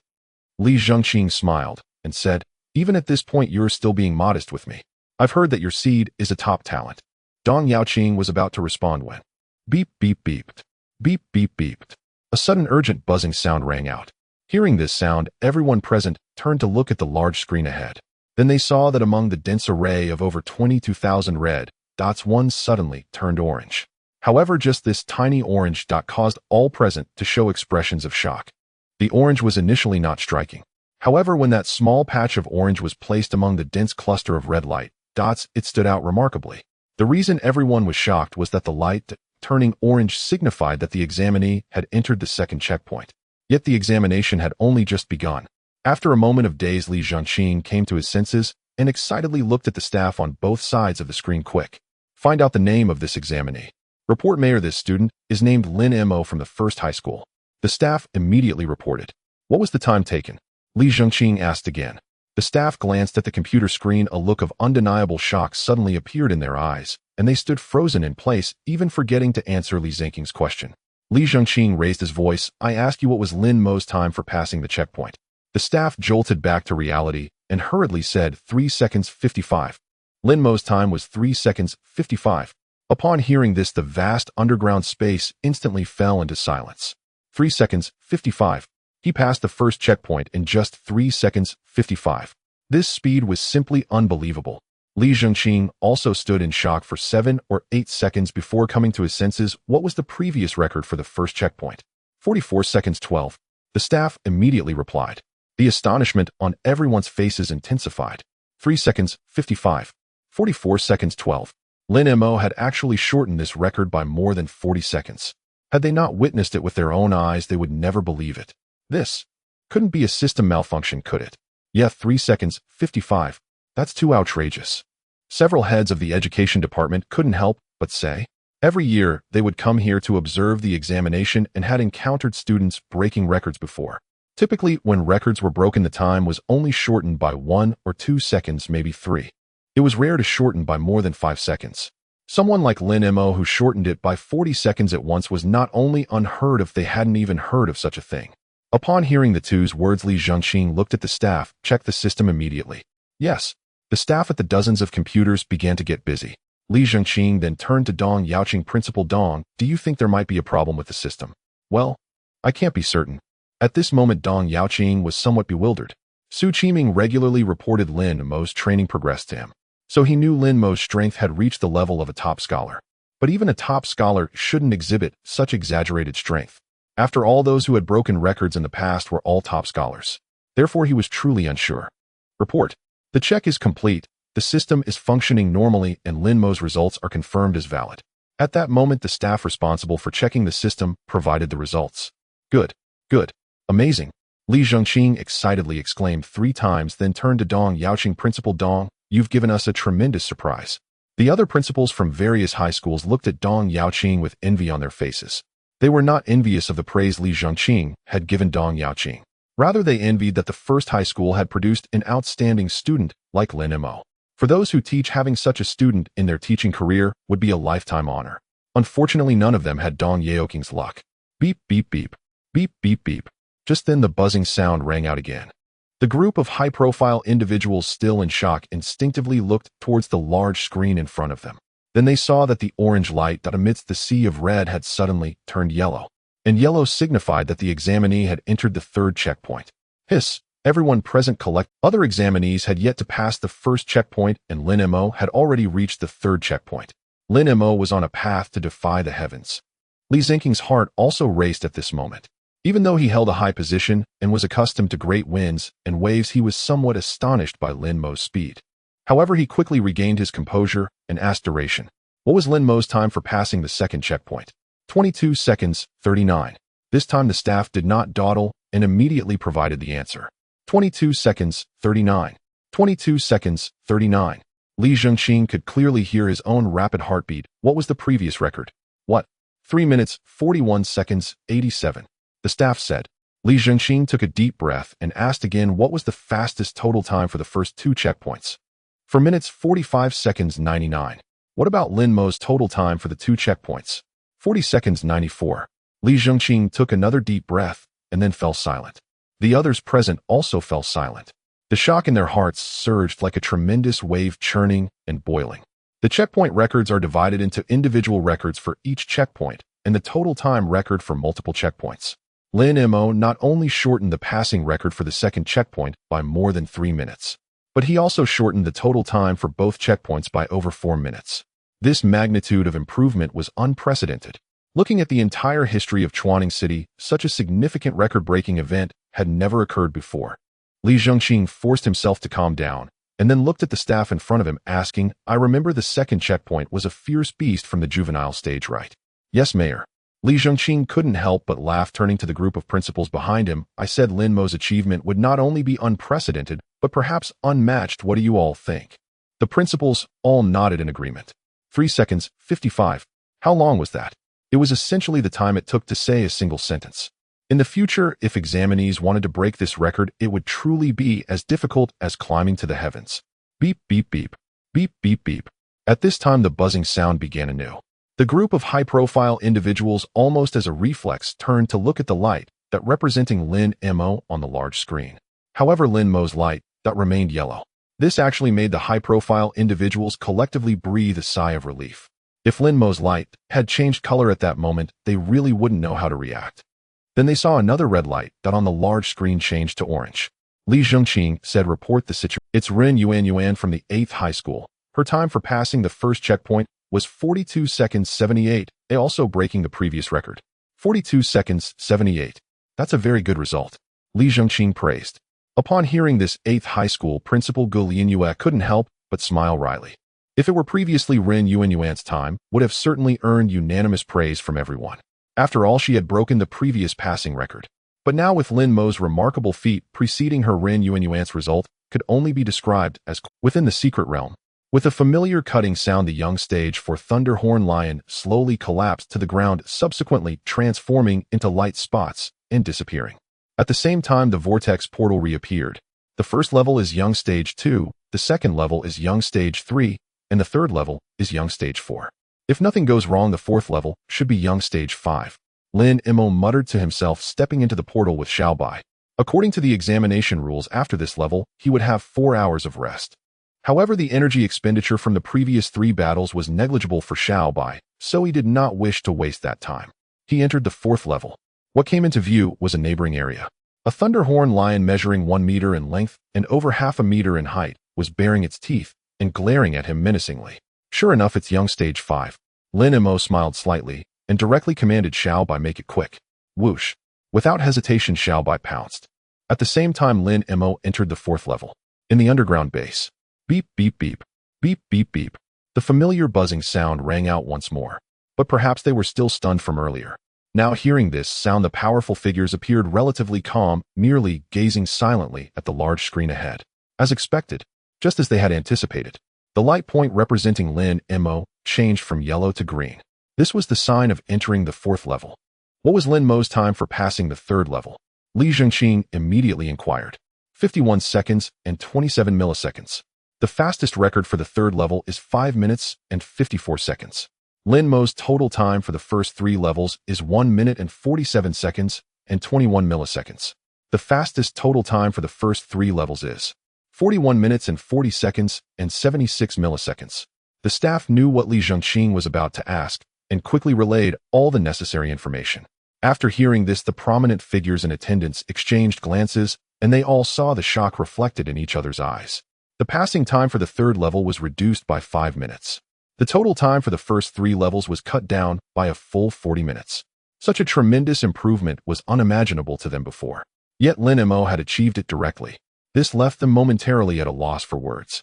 Speaker 1: Li Zhengqing smiled and said, even at this point you're still being modest with me. I've heard that your seed is a top talent. Dong Yaoqing was about to respond when beep beep beeped. Beep beep beeped. A sudden urgent buzzing sound rang out. Hearing this sound, everyone present turned to look at the large screen ahead. Then they saw that among the dense array of over 22,000 red dots, one suddenly turned orange. However, just this tiny orange dot caused all present to show expressions of shock. The orange was initially not striking. However, when that small patch of orange was placed among the dense cluster of red light dots, it stood out remarkably. The reason everyone was shocked was that the light turning orange signified that the examinee had entered the second checkpoint. Yet the examination had only just begun. After a moment of daze, Li Zhengqing came to his senses and excitedly looked at the staff on both sides of the screen. Quick, find out the name of this examinee. Report, Mayor. This student is named Lin Mo from the first high school. The staff immediately reported. What was the time taken? Li Zhengqing asked again. The staff glanced at the computer screen. A look of undeniable shock suddenly appeared in their eyes, and they stood frozen in place, even forgetting to answer Li Zhengqing's question. Li Zhengqing raised his voice. I ask you, what was Lin Mo's time for passing the checkpoint? The staff jolted back to reality and hurriedly said 3 seconds 55. Lin Mo's time was 3 seconds 55. Upon hearing this, the vast underground space instantly fell into silence. 3 seconds 55. He passed the first checkpoint in just 3 seconds 55. This speed was simply unbelievable. Li Zhengqing also stood in shock for 7 or 8 seconds before coming to his senses. What was the previous record for the first checkpoint? 44 seconds 12. The staff immediately replied. The astonishment on everyone's faces intensified. 3 seconds 55. 44 seconds 12. Lin Mo had actually shortened this record by more than 40 seconds. Had they not witnessed it with their own eyes, they would never believe it. This couldn't be a system malfunction, could it? Yeah, 3 seconds 55. That's too outrageous. Several heads of the education department couldn't help but say. Every year, they would come here to observe the examination and had encountered students breaking records before. Typically, when records were broken, the time was only shortened by 1 or 2 seconds, maybe 3. It was rare to shorten by more than 5 seconds. Someone like Lin Mo, who shortened it by 40 seconds at once, was not only unheard of, they hadn't even heard of such a thing. Upon hearing the two's words, Li Zhengqing looked at the staff, checked the system immediately. Yes, the staff at the dozens of computers began to get busy. Li Zhengqing then turned to Dong Yaoqing. Principal Dong, do you think there might be a problem with the system? Well, I can't be certain. At this moment, Dong Yaoqing was somewhat bewildered. Su Qiming regularly reported Lin Mo's training progress to him, so he knew Lin Mo's strength had reached the level of a top scholar. But even a top scholar shouldn't exhibit such exaggerated strength. After all, those who had broken records in the past were all top scholars. Therefore, he was truly unsure. Report. The check is complete, the system is functioning normally, and Lin Mo's results are confirmed as valid. At that moment, the staff responsible for checking the system provided the results. Good. Good. Amazing. Li Zhengqing excitedly exclaimed 3 times, then turned to Dong Yaoqing. Principal Dong, you've given us a tremendous surprise. The other principals from various high schools looked at Dong Yaoqing with envy on their faces. They were not envious of the praise Li Zhengqing had given Dong Yaoqing. Rather, they envied that the first high school had produced an outstanding student like Lin Mo. For those who teach, having such a student in their teaching career would be a lifetime honor. Unfortunately, none of them had Dong Yaoqing's luck. Beep, beep, beep. Beep, beep, beep. Just then the buzzing sound rang out again. The group of high-profile individuals, still in shock, instinctively looked towards the large screen in front of them. Then they saw that the orange light that amidst the sea of red had suddenly turned yellow, and yellow signified that the examinee had entered the third checkpoint. Hiss! Everyone present collect. Other examinees had yet to pass the first checkpoint, and Lin Mo had already reached the third checkpoint. Lin Mo was on a path to defy the heavens. Li Zhengqing's heart also raced at this moment. Even though he held a high position and was accustomed to great winds and waves, he was somewhat astonished by Lin Mo's speed. However, he quickly regained his composure and asked duration. What was Lin Mo's time for passing the second checkpoint? 22 seconds, 39. This time the staff did not dawdle and immediately provided the answer. 22 seconds, 39. 22 seconds, 39. Li Zhengqing could clearly hear his own rapid heartbeat. What was the previous record? What? 3 minutes, 41 seconds, 87. The staff said. Li Zhengxing took a deep breath and asked again what was the fastest total time for the first 2 checkpoints. 4 minutes, 45 seconds, 99. What about Lin Mo's total time for the 2 checkpoints? 40 seconds, 94. Li Zhengxing took another deep breath and then fell silent. The others present also fell silent. The shock in their hearts surged like a tremendous wave, churning and boiling. The checkpoint records are divided into individual records for each checkpoint and the total time record for multiple checkpoints. Lin Mo not only shortened the passing record for the second checkpoint by more than 3 minutes, but he also shortened the total time for both checkpoints by over 4 minutes. This magnitude of improvement was unprecedented. Looking at the entire history of Chuaning City, such a significant record-breaking event had never occurred before. Li Zhengxing forced himself to calm down, and then looked at the staff in front of him, asking, I remember the second checkpoint was a fierce beast from the juvenile stage, right? Yes, Mayor. Li Zhengxing couldn't help but laugh, turning to the group of principals behind him. I said Lin Mo's achievement would not only be unprecedented, but perhaps unmatched. What do you all think? The principals all nodded in agreement. 3 seconds, 55. How long was that? It was essentially the time it took to say a single sentence. In the future, if examinees wanted to break this record, it would truly be as difficult as climbing to the heavens. Beep, beep, beep. Beep, beep, beep. At this time, the buzzing sound began anew. The group of high-profile individuals, almost as a reflex, turned to look at the light that representing Lin Mo on the large screen. However, Lin Mo's light that remained yellow. This actually made the high-profile individuals collectively breathe a sigh of relief. If Lin Mo's light had changed color at that moment, they really wouldn't know how to react. Then they saw another red light that on the large screen changed to orange. Li Zhengxing said, report the situation. It's Ren Yuan from the 8th high school. Her time for passing the first checkpoint was 42 seconds 78, also breaking the previous record. 42 seconds 78. That's a very good result. Li Zhengxing praised. Upon hearing this, 8th high school principal Gu Lianyue couldn't help but smile wryly. If it were previously Ren Yuan's time, would have certainly earned unanimous praise from everyone. After all, she had broken the previous passing record. But now with Lin Mo's remarkable feat preceding her, Ren Yuan's result could only be described as within the secret realm. With a familiar cutting sound, the young stage for Thunderhorn Lion slowly collapsed to the ground, subsequently transforming into light spots and disappearing. At the same time, the vortex portal reappeared. The first level is Young Stage 2, the second level is Young Stage 3, and the third level is Young Stage 4. If nothing goes wrong, the fourth level should be Young Stage 5. Lin Mo muttered to himself, stepping into the portal with Xiaobai. According to the examination rules, after this level, he would have 4 hours of rest. However, the energy expenditure from the previous 3 battles was negligible for Xiaobai, so he did not wish to waste that time. He entered the 4th level. What came into view was a neighboring area. A Thunderhorn Lion measuring 1 meter in length and over half a meter in height was baring its teeth and glaring at him menacingly. Sure enough, it's Young Stage 5. Lin Mo smiled slightly and directly commanded Xiaobai, make it quick. Whoosh. Without hesitation, Xiaobai pounced. At the same time, Lin Mo entered the 4th level. In the underground base. Beep, beep, beep. Beep, beep, beep. The familiar buzzing sound rang out once more. But perhaps they were still stunned from earlier. Now hearing this sound, the powerful figures appeared relatively calm, merely gazing silently at the large screen ahead. As expected, just as they had anticipated, the light point representing Lin Mo changed from yellow to green. This was the sign of entering the 4th level. What was Lin Mo's time for passing the 3rd level? Li Zhengxing immediately inquired. 51 seconds and 27 milliseconds. The fastest record for the 3rd level is 5 minutes and 54 seconds. Lin Mo's total time for the first 3 levels is 1 minute and 47 seconds and 21 milliseconds. The fastest total time for the first 3 levels is 41 minutes and 40 seconds and 76 milliseconds. The staff knew what Li Zhengxing was about to ask and quickly relayed all the necessary information. After hearing this, the prominent figures in attendance exchanged glances, and they all saw the shock reflected in each other's eyes. The passing time for the 3rd level was reduced by 5 minutes. The total time for the first 3 levels was cut down by a full 40 minutes. Such a tremendous improvement was unimaginable to them before. Yet Lin Mo had achieved it directly. This left them momentarily at a loss for words.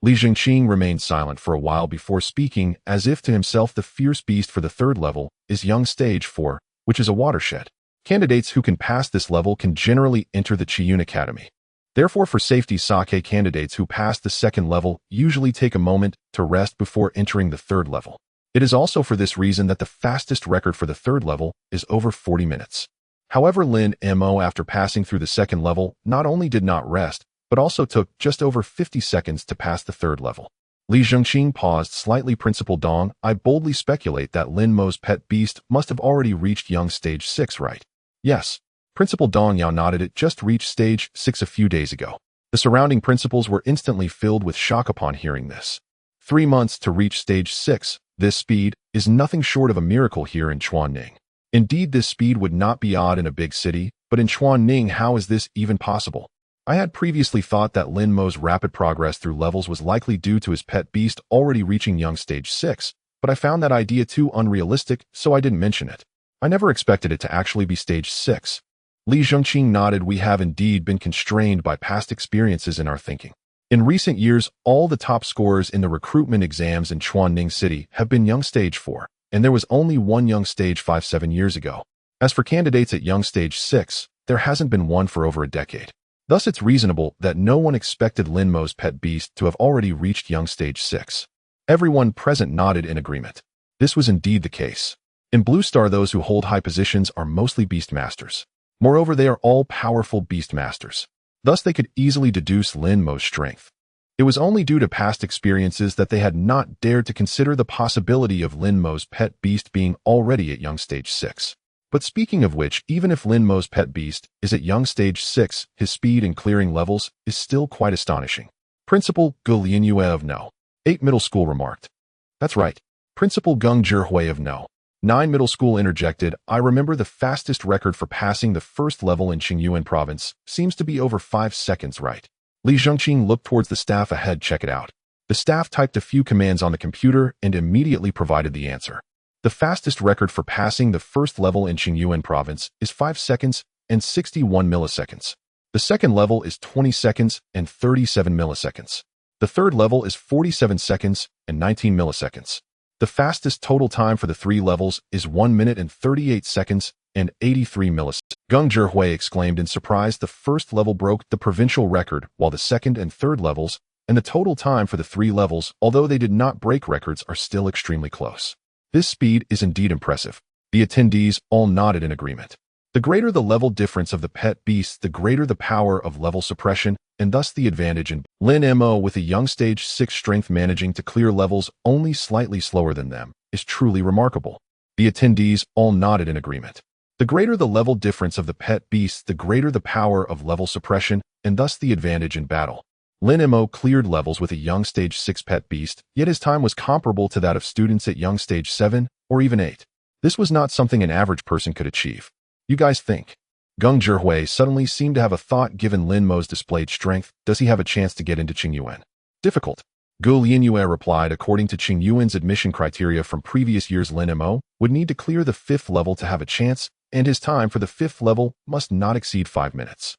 Speaker 1: Li Zhengxing remained silent for a while before speaking, as if to himself. The fierce beast for the 3rd level is Young Stage 4, which is a watershed. Candidates who can pass this level can generally enter the Chiyun Academy. Therefore, for safety, sake candidates who pass the 2nd level usually take a moment to rest before entering the 3rd level. It is also for this reason that the fastest record for the third level is over 40 minutes. However, Lin Mo, after passing through the second level, not only did not rest, but also took just over 50 seconds to pass the third level. Li Zhengqing paused slightly. Principal Dong, I boldly speculate that Lin Mo's pet beast must have already reached Young Stage 6, right? Yes. Principal Dong Yao nodded. It just reached Stage 6 a few days ago. The surrounding principals were instantly filled with shock upon hearing this. 3 months to reach Stage 6, this speed is nothing short of a miracle here in Chuanning. Indeed, this speed would not be odd in a big city, but in Chuanning, how is this even possible? I had previously thought that Lin Mo's rapid progress through levels was likely due to his pet beast already reaching Young Stage 6, but I found that idea too unrealistic, so I didn't mention it. I never expected it to actually be Stage 6. Li Zhengqing nodded. We have indeed been constrained by past experiences in our thinking. In recent years, all the top scorers in the recruitment exams in Chuanning City have been Young Stage 4, and there was only one Young Stage 5 7 years ago. As for candidates at Young Stage 6, there hasn't been one for over a decade. Thus, it's reasonable that no one expected Lin Mo's pet beast to have already reached Young Stage 6. Everyone present nodded in agreement. This was indeed the case. In Blue Star, those who hold high positions are mostly beast masters. Moreover, they are all powerful beast masters. Thus, they could easily deduce Lin Mo's strength. It was only due to past experiences that they had not dared to consider the possibility of Lin Mo's pet beast being already at Young Stage 6. But speaking of which, even if Lin Mo's pet beast is at Young Stage 6, his speed in clearing levels is still quite astonishing. Principal Gu Lianyue of No. 8 Middle School remarked. That's right. Principal Geng Zhihui of No. 9 Middle School interjected. I remember the fastest record for passing the first level in Qingyuan Province seems to be over 5 seconds, right? Li Zhengqing looked towards the staff ahead. Check it out. The staff typed a few commands on the computer and immediately provided the answer. The fastest record for passing the first level in Qingyuan Province is 5 seconds and 61 milliseconds. The second level is 20 seconds and 37 milliseconds. The third level is 47 seconds and 19 milliseconds. The fastest total time for the 3 levels is 1 minute and 38 seconds and 83 milliseconds. Geng Zhihui exclaimed in surprise. The first level broke the provincial record, while the second and third levels and the total time for the 3 levels, although they did not break records, are still extremely close. This speed is indeed impressive. The attendees all nodded in agreement. The greater the level difference of the pet beasts, the greater the power of level suppression, and thus the advantage in Lin Mo with a Young Stage 6 strength managing to clear levels only slightly slower than them is truly remarkable. The attendees all nodded in agreement. The greater the level difference of the pet beasts, the greater the power of level suppression, and thus the advantage in battle. Lin Mo cleared levels with a Young Stage 6 pet beast, yet his time was comparable to that of students at Young Stage 7 or even 8. This was not something an average person could achieve. You guys think? Geng Zhihui suddenly seemed to have a thought. Given Lin Mo's displayed strength, does he have a chance to get into Qingyuan? Difficult. Gu Lianyue replied. According to Qingyuan's admission criteria from previous years, Lin Mo would need to clear the 5th level to have a chance, and his time for the 5th level must not exceed 5 minutes.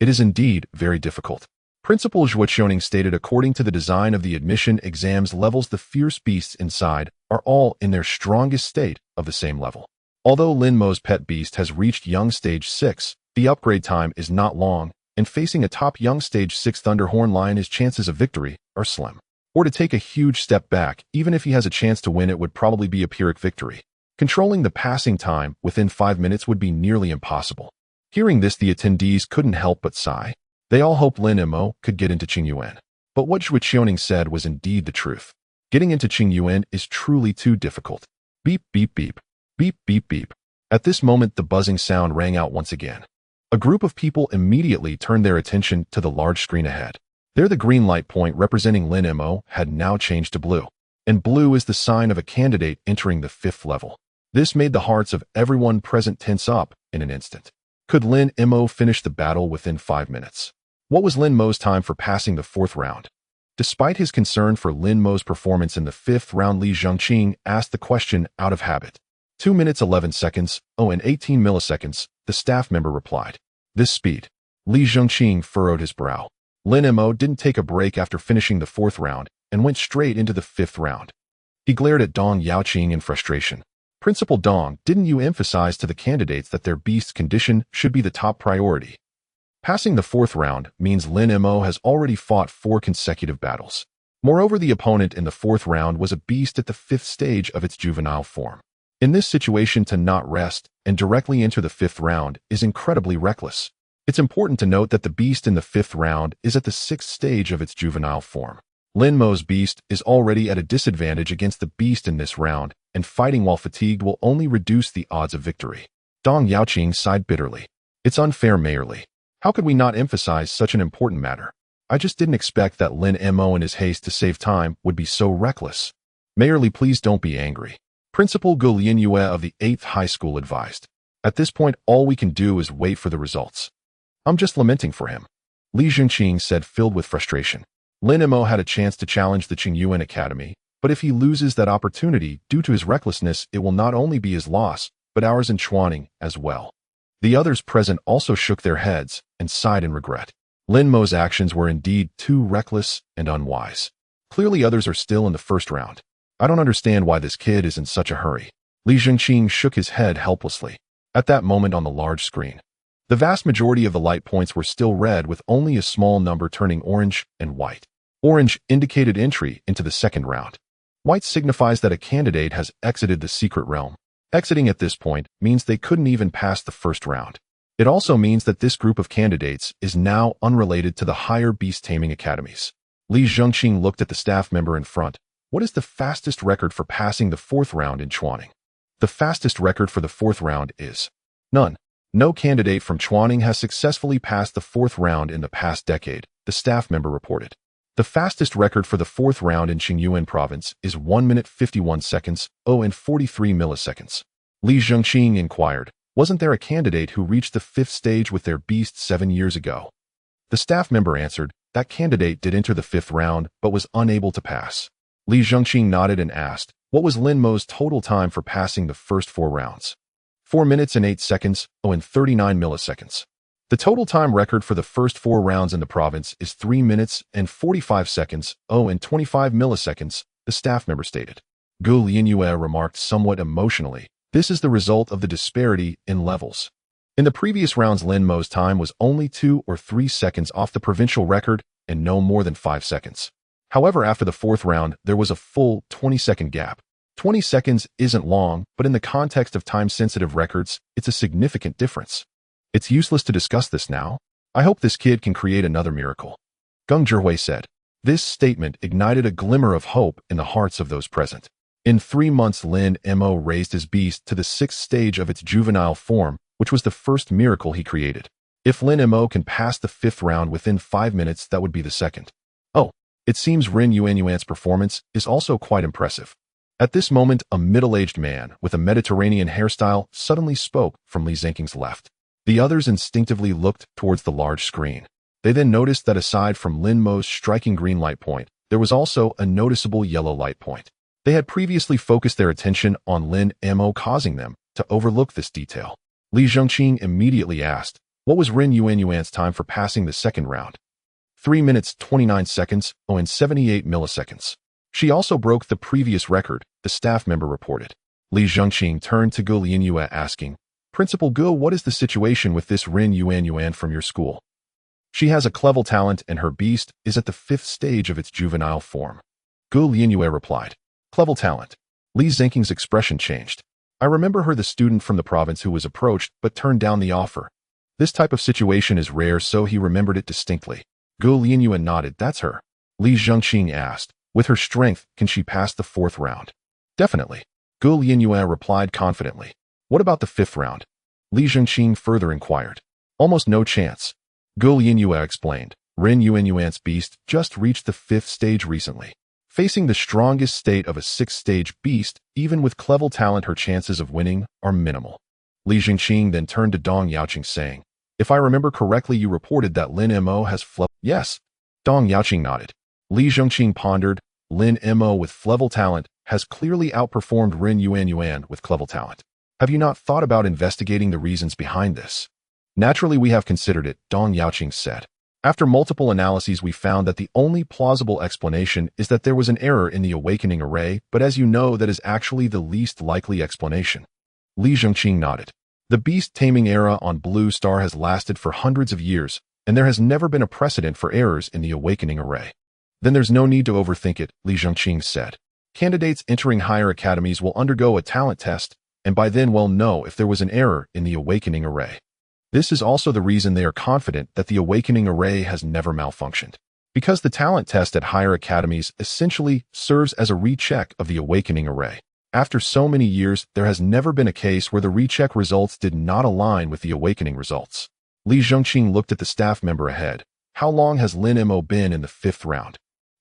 Speaker 1: It is indeed very difficult. Principal Zhuo Qiuning stated. According to the design of the admission exams levels, the fierce beasts inside are all in their strongest state of the same level. Although Lin Mo's pet beast has reached Young Stage 6, the upgrade time is not long, and facing a top Young Stage 6 Thunderhorn Lion, his chances of victory are slim. Or to take a huge step back, even if he has a chance to win, it would probably be a Pyrrhic victory. Controlling the passing time within 5 minutes would be nearly impossible. Hearing this, the attendees couldn't help but sigh. They all hoped Lin Mo could get into Qingyuan. But what Zhuo Qiuning said was indeed the truth. Getting into Qingyuan is truly too difficult. Beep, beep, beep. Beep, beep, beep. At this moment, the buzzing sound rang out once again. A group of people immediately turned their attention to the large screen ahead. There, the green light point representing Lin Mo had now changed to blue. And blue is the sign of a candidate entering the 5th level. This made the hearts of everyone present tense up in an instant. Could Lin Mo finish the battle within 5 minutes? What was Lin Mo's time for passing the 4th round? Despite his concern for Lin Mo's performance in the 5th round, Li Zhengqing asked the question out of habit. 2 minutes 11 seconds, and 18 milliseconds, the staff member replied. This speed. Li Zhengqing furrowed his brow. Lin Mo didn't take a break after finishing the 4th round and went straight into the 5th round. He glared at Dong Yaoqing in frustration. Principal Dong, didn't you emphasize to the candidates that their beast's condition should be the top priority? Passing the 4th round means Lin Mo has already fought 4 consecutive battles. Moreover, the opponent in the fourth round was a beast at the fifth stage of its juvenile form. In this situation, to not rest and directly enter the fifth round is incredibly reckless. It's important to note that the beast in the fifth round is at the sixth stage of its juvenile form. Lin Mo's beast is already at a disadvantage against the beast in this round, and fighting while fatigued will only reduce the odds of victory. Dong Yaoqing sighed bitterly. It's unfair, Mayorly. How could we not emphasize such an important matter? I just didn't expect that Lin Mo in his haste to save time would be so reckless. Mayorly, please don't be angry. Principal Gu Lianyue of the 8th High School advised. At this point, all we can do is wait for the results. I'm just lamenting for him. Li Zhengqing said, filled with frustration. Lin Mo had a chance to challenge the Qingyuan Academy, but if he loses that opportunity due to his recklessness, it will not only be his loss, but ours in Chuaning as well. The others present also shook their heads and sighed in regret. Lin Mo's actions were indeed too reckless and unwise. Clearly others are still in the first round. I don't understand why this kid is in such a hurry. Li Zhengqing shook his head helplessly. At that moment on the large screen, the vast majority of the light points were still red, with only a small number turning orange and white. Orange indicated entry into the second round. White signifies that a candidate has exited the secret realm. Exiting at this point means they couldn't even pass the first round. It also means that this group of candidates is now unrelated to the higher beast taming academies. Li Zhengqing looked at the staff member in front. What is the fastest record for passing the fourth round in Chuaning? The fastest record for the fourth round is none. No candidate from Chuaning has successfully passed the fourth round in the past decade, the staff member reported. The fastest record for the fourth round in Qingyuan province is 1 minute 51 seconds, 43 milliseconds. Li Zhengqing inquired, wasn't there a candidate who reached the fifth stage with their beast 7 years ago? The staff member answered, that candidate did enter the fifth round but was unable to pass. Li Zhengqing nodded and asked, what was Lin Mo's total time for passing the first 4 rounds? 4 minutes and 8 seconds, 39 milliseconds. The total time record for the first 4 rounds in the province is 3 minutes and 45 seconds, 25 milliseconds, the staff member stated. Gu Lianyue remarked somewhat emotionally, this is the result of the disparity in levels. In the previous rounds, Lin Mo's time was only 2 or 3 seconds off the provincial record and no more than 5 seconds. However, after the fourth round, there was a full 20-second gap. 20 seconds isn't long, but in the context of time-sensitive records, it's a significant difference. It's useless to discuss this now. I hope this kid can create another miracle. Geng Zhihui said. This statement ignited a glimmer of hope in the hearts of those present. In 3 months, Lin Mo raised his beast to the 6th stage of its juvenile form, which was the first miracle he created. If Lin Mo can pass the 5th round within 5 minutes, that would be the second. Oh, it seems Ren Yuanyuan's performance is also quite impressive. At this moment, a middle-aged man with a Mediterranean hairstyle suddenly spoke from Li Zhengqing's left. The others instinctively looked towards the large screen. They then noticed that aside from Lin Mo's striking green light point, there was also a noticeable yellow light point. They had previously focused their attention on Lin Mo, causing them to overlook this detail. Li Zhengqing immediately asked, what was Ren Yuanyuan's time for passing the second round? 3 minutes 29 seconds, and 78 milliseconds. She also broke the previous record, the staff member reported. Li Zhengqing turned to Gu Lianyue asking, Principal Gu, what is the situation with this Ren Yuanyuan from your school? She has a clever talent and her beast is at the 5th stage of its juvenile form. Gu Lianyue replied. Clever talent. Li Zhengqing's expression changed. I remember her, the student from the province who was approached but turned down the offer. This type of situation is rare, so he remembered it distinctly. Gu Lianyue nodded. That's her. Li Zhengqing asked, with her strength, can she pass the 4th round? Definitely. Gu Lianyue replied confidently. What about the 5th round? Li Zhengqing further inquired. Almost no chance. Gu Lianyue explained. Ren Yuanyuan's beast just reached the 5th stage recently. Facing the strongest state of a 6th stage beast, even with clever talent, her chances of winning are minimal. Li Zhengqing then turned to Dong Yaoqing saying, if I remember correctly, you reported that Lin Mo has Yes. Dong Yaoqing nodded. Li Zhengqing pondered. Lin Mo with clever talent has clearly outperformed Ren Yuanyuan with clever talent. Have you not thought about investigating the reasons behind this? Naturally, we have considered it, Dong Yaoqing said. After multiple analyses, we found that the only plausible explanation is that there was an error in the awakening array, but as you know, that is actually the least likely explanation. Li Zhengqing nodded. The beast taming era on Blue Star has lasted for hundreds of years, and there has never been a precedent for errors in the awakening array. Then there's no need to overthink it, Li Zhengqing said. Candidates entering higher academies will undergo a talent test, and by then we'll know if there was an error in the awakening array. This is also the reason they are confident that the awakening array has never malfunctioned. Because the talent test at higher academies essentially serves as a recheck of the awakening array. After so many years, there has never been a case where the recheck results did not align with the awakening results. Li Zhengqing looked at the staff member ahead. How long has Lin Mo been in the 5th round?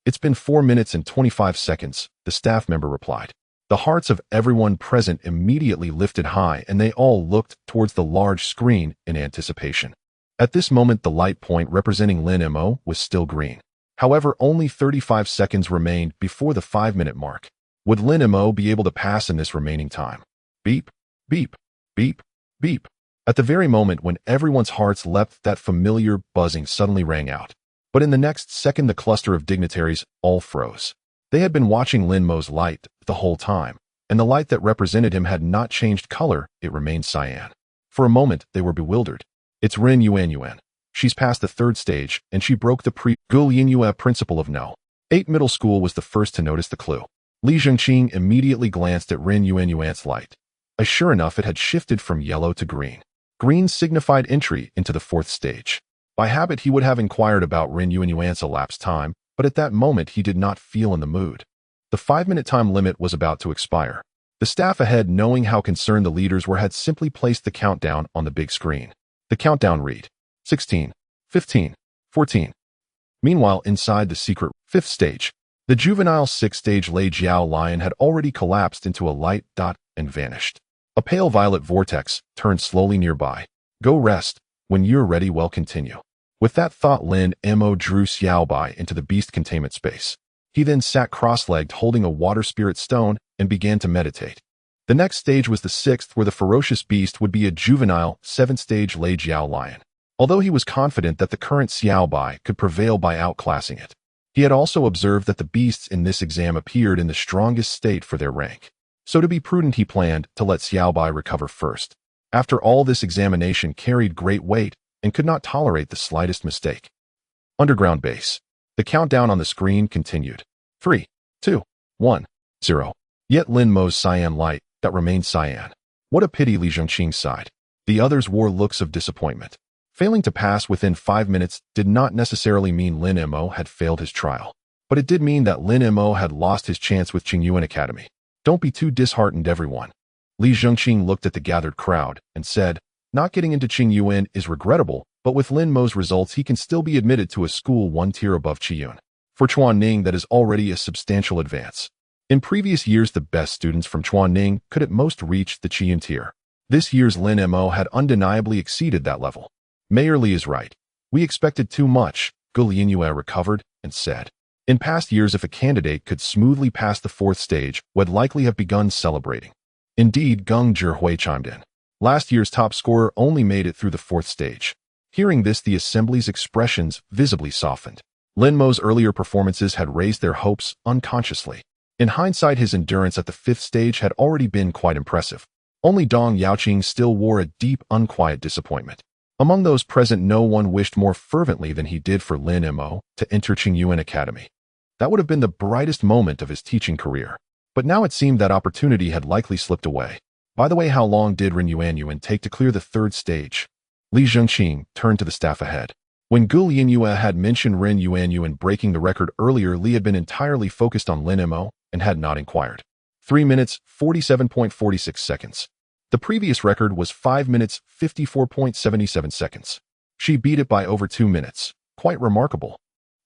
Speaker 1: It's been 4 minutes and 25 seconds, the staff member replied. The hearts of everyone present immediately lifted high and they all looked towards the large screen in anticipation. At this moment, the light point representing Lin Mo was still green. However, only 35 seconds remained before the 5-minute mark. Would Lin Mo be able to pass in this remaining time? Beep, beep, beep, beep. At the very moment when everyone's hearts leapt, that familiar buzzing suddenly rang out. But in the next second, the cluster of dignitaries all froze. They had been watching Lin Mo's light the whole time, and the light that represented him had not changed color, it remained cyan. For a moment, they were bewildered. It's Ren Yuan. She's past the 3rd stage, and she broke the Gulinyue principle of no. 8 middle school was the first to notice the clue. Li Zhengqing immediately glanced at Ren Yuan's light. Sure enough, it had shifted from yellow to green. Green signified entry into the 4th stage. By habit, he would have inquired about Ren Yuan's elapsed time, but at that moment he did not feel in the mood. The 5-minute time limit was about to expire. The staff ahead, knowing how concerned the leaders were, had simply placed the countdown on the big screen. The countdown read 16, 15, 14. Meanwhile, inside the secret 5th stage, the juvenile 6th stage Lei Jiao lion had already collapsed into a light dot and vanished. A pale violet vortex turned slowly nearby. Go rest. When you're ready, we'll continue. With that thought, Lin Mo drew Xiaobai into the beast containment space. He then sat cross-legged holding a water spirit stone and began to meditate. The next stage was the 6th, where the ferocious beast would be a juvenile 7th stage Lei Jiao lion. Although he was confident that the current Xiaobai could prevail by outclassing it, he had also observed that the beasts in this exam appeared in the strongest state for their rank. So to be prudent, he planned to let Xiaobai recover first. After all, this examination carried great weight and could not tolerate the slightest mistake. Underground base. The countdown on the screen continued. 3, 2, 1, 0. Yet Lin Mo's cyan light, that remained cyan. What a pity, Li Zhengqing sighed. The others wore looks of disappointment. Failing to pass within 5 minutes did not necessarily mean Lin Mo had failed his trial, but it did mean that Lin Mo had lost his chance with Qingyuan Academy. Don't be too disheartened, everyone. Li Zhengqing looked at the gathered crowd and said, not getting into Qingyuan is regrettable, but with Lin Mo's results he can still be admitted to a school 1 tier above Qiyun. For Chuanning, that is already a substantial advance. In previous years, the best students from Chuanning could at most reach the Qiyun tier. This year's Lin Mo had undeniably exceeded that level. Mayor Li is right. We expected too much, Gulinyue recovered and said. In past years, if a candidate could smoothly pass the 4th stage, would likely have begun celebrating. Indeed, Geng Zhihui chimed in. Last year's top scorer only made it through the 4th stage. Hearing this, the assembly's expressions visibly softened. Lin Mo's earlier performances had raised their hopes unconsciously. In hindsight, his endurance at the 5th stage had already been quite impressive. Only Dong Yaoqing still wore a deep, unquiet disappointment. Among those present, no one wished more fervently than he did for Lin Mo to enter Qingyuan Academy. That would have been the brightest moment of his teaching career. But now it seemed that opportunity had likely slipped away. By the way, how long did Ren Yuan take to clear the 3rd stage? Li Zhengqing turned to the staff ahead. When Gulinyue had mentioned Ren Yuan breaking the record earlier, Li had been entirely focused on Lin Mo and had not inquired. 3 minutes, 47.46 seconds. The previous record was 5 minutes, 54.77 seconds. She beat it by over 2 minutes. Quite remarkable.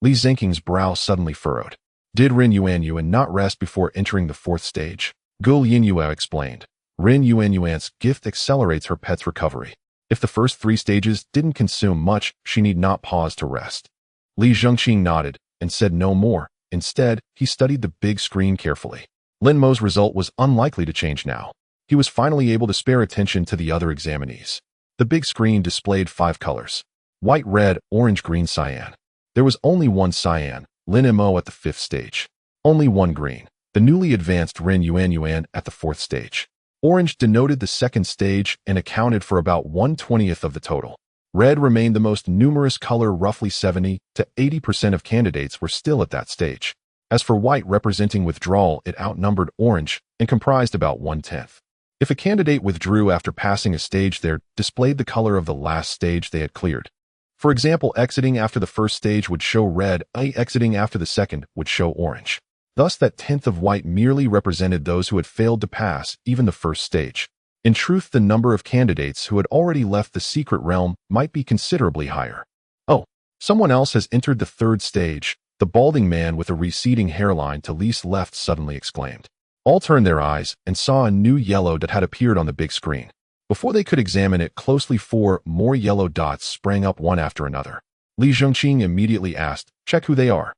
Speaker 1: Li Zhengqing's brow suddenly furrowed. Did Ren Yuan not rest before entering the 4th stage? Gulinyue explained. Ren Yuan's gift accelerates her pet's recovery. If the first 3 stages didn't consume much, she need not pause to rest. Li Zhengqing nodded and said no more. Instead, he studied the big screen carefully. Lin Mo's result was unlikely to change now. He was finally able to spare attention to the other examinees. The big screen displayed 5 colors: white, red, orange, green, cyan. There was only one cyan, Lin Mo at the 5th stage. Only one green, the newly advanced Ren Yuan at the 4th stage. Orange denoted the 2nd stage and accounted for about 1/20th of the total. Red remained the most numerous color. Roughly 70 to 80% of candidates were still at that stage. As for white, representing withdrawal, it outnumbered orange and comprised about 1/10. If a candidate withdrew after passing a stage, they displayed the color of the last stage they had cleared. For example, exiting after the first stage would show red, exiting after the second would show orange. Thus, that 10th of white merely represented those who had failed to pass even the first stage. In truth, the number of candidates who had already left the secret realm might be considerably higher. Oh, someone else has entered the third stage, the balding man with a receding hairline to Lee's left suddenly exclaimed. All turned their eyes and saw a new yellow dot had appeared on the big screen. Before they could examine it closely, 4 more yellow dots sprang up one after another. Li Zhongqing immediately asked, "Check who they are."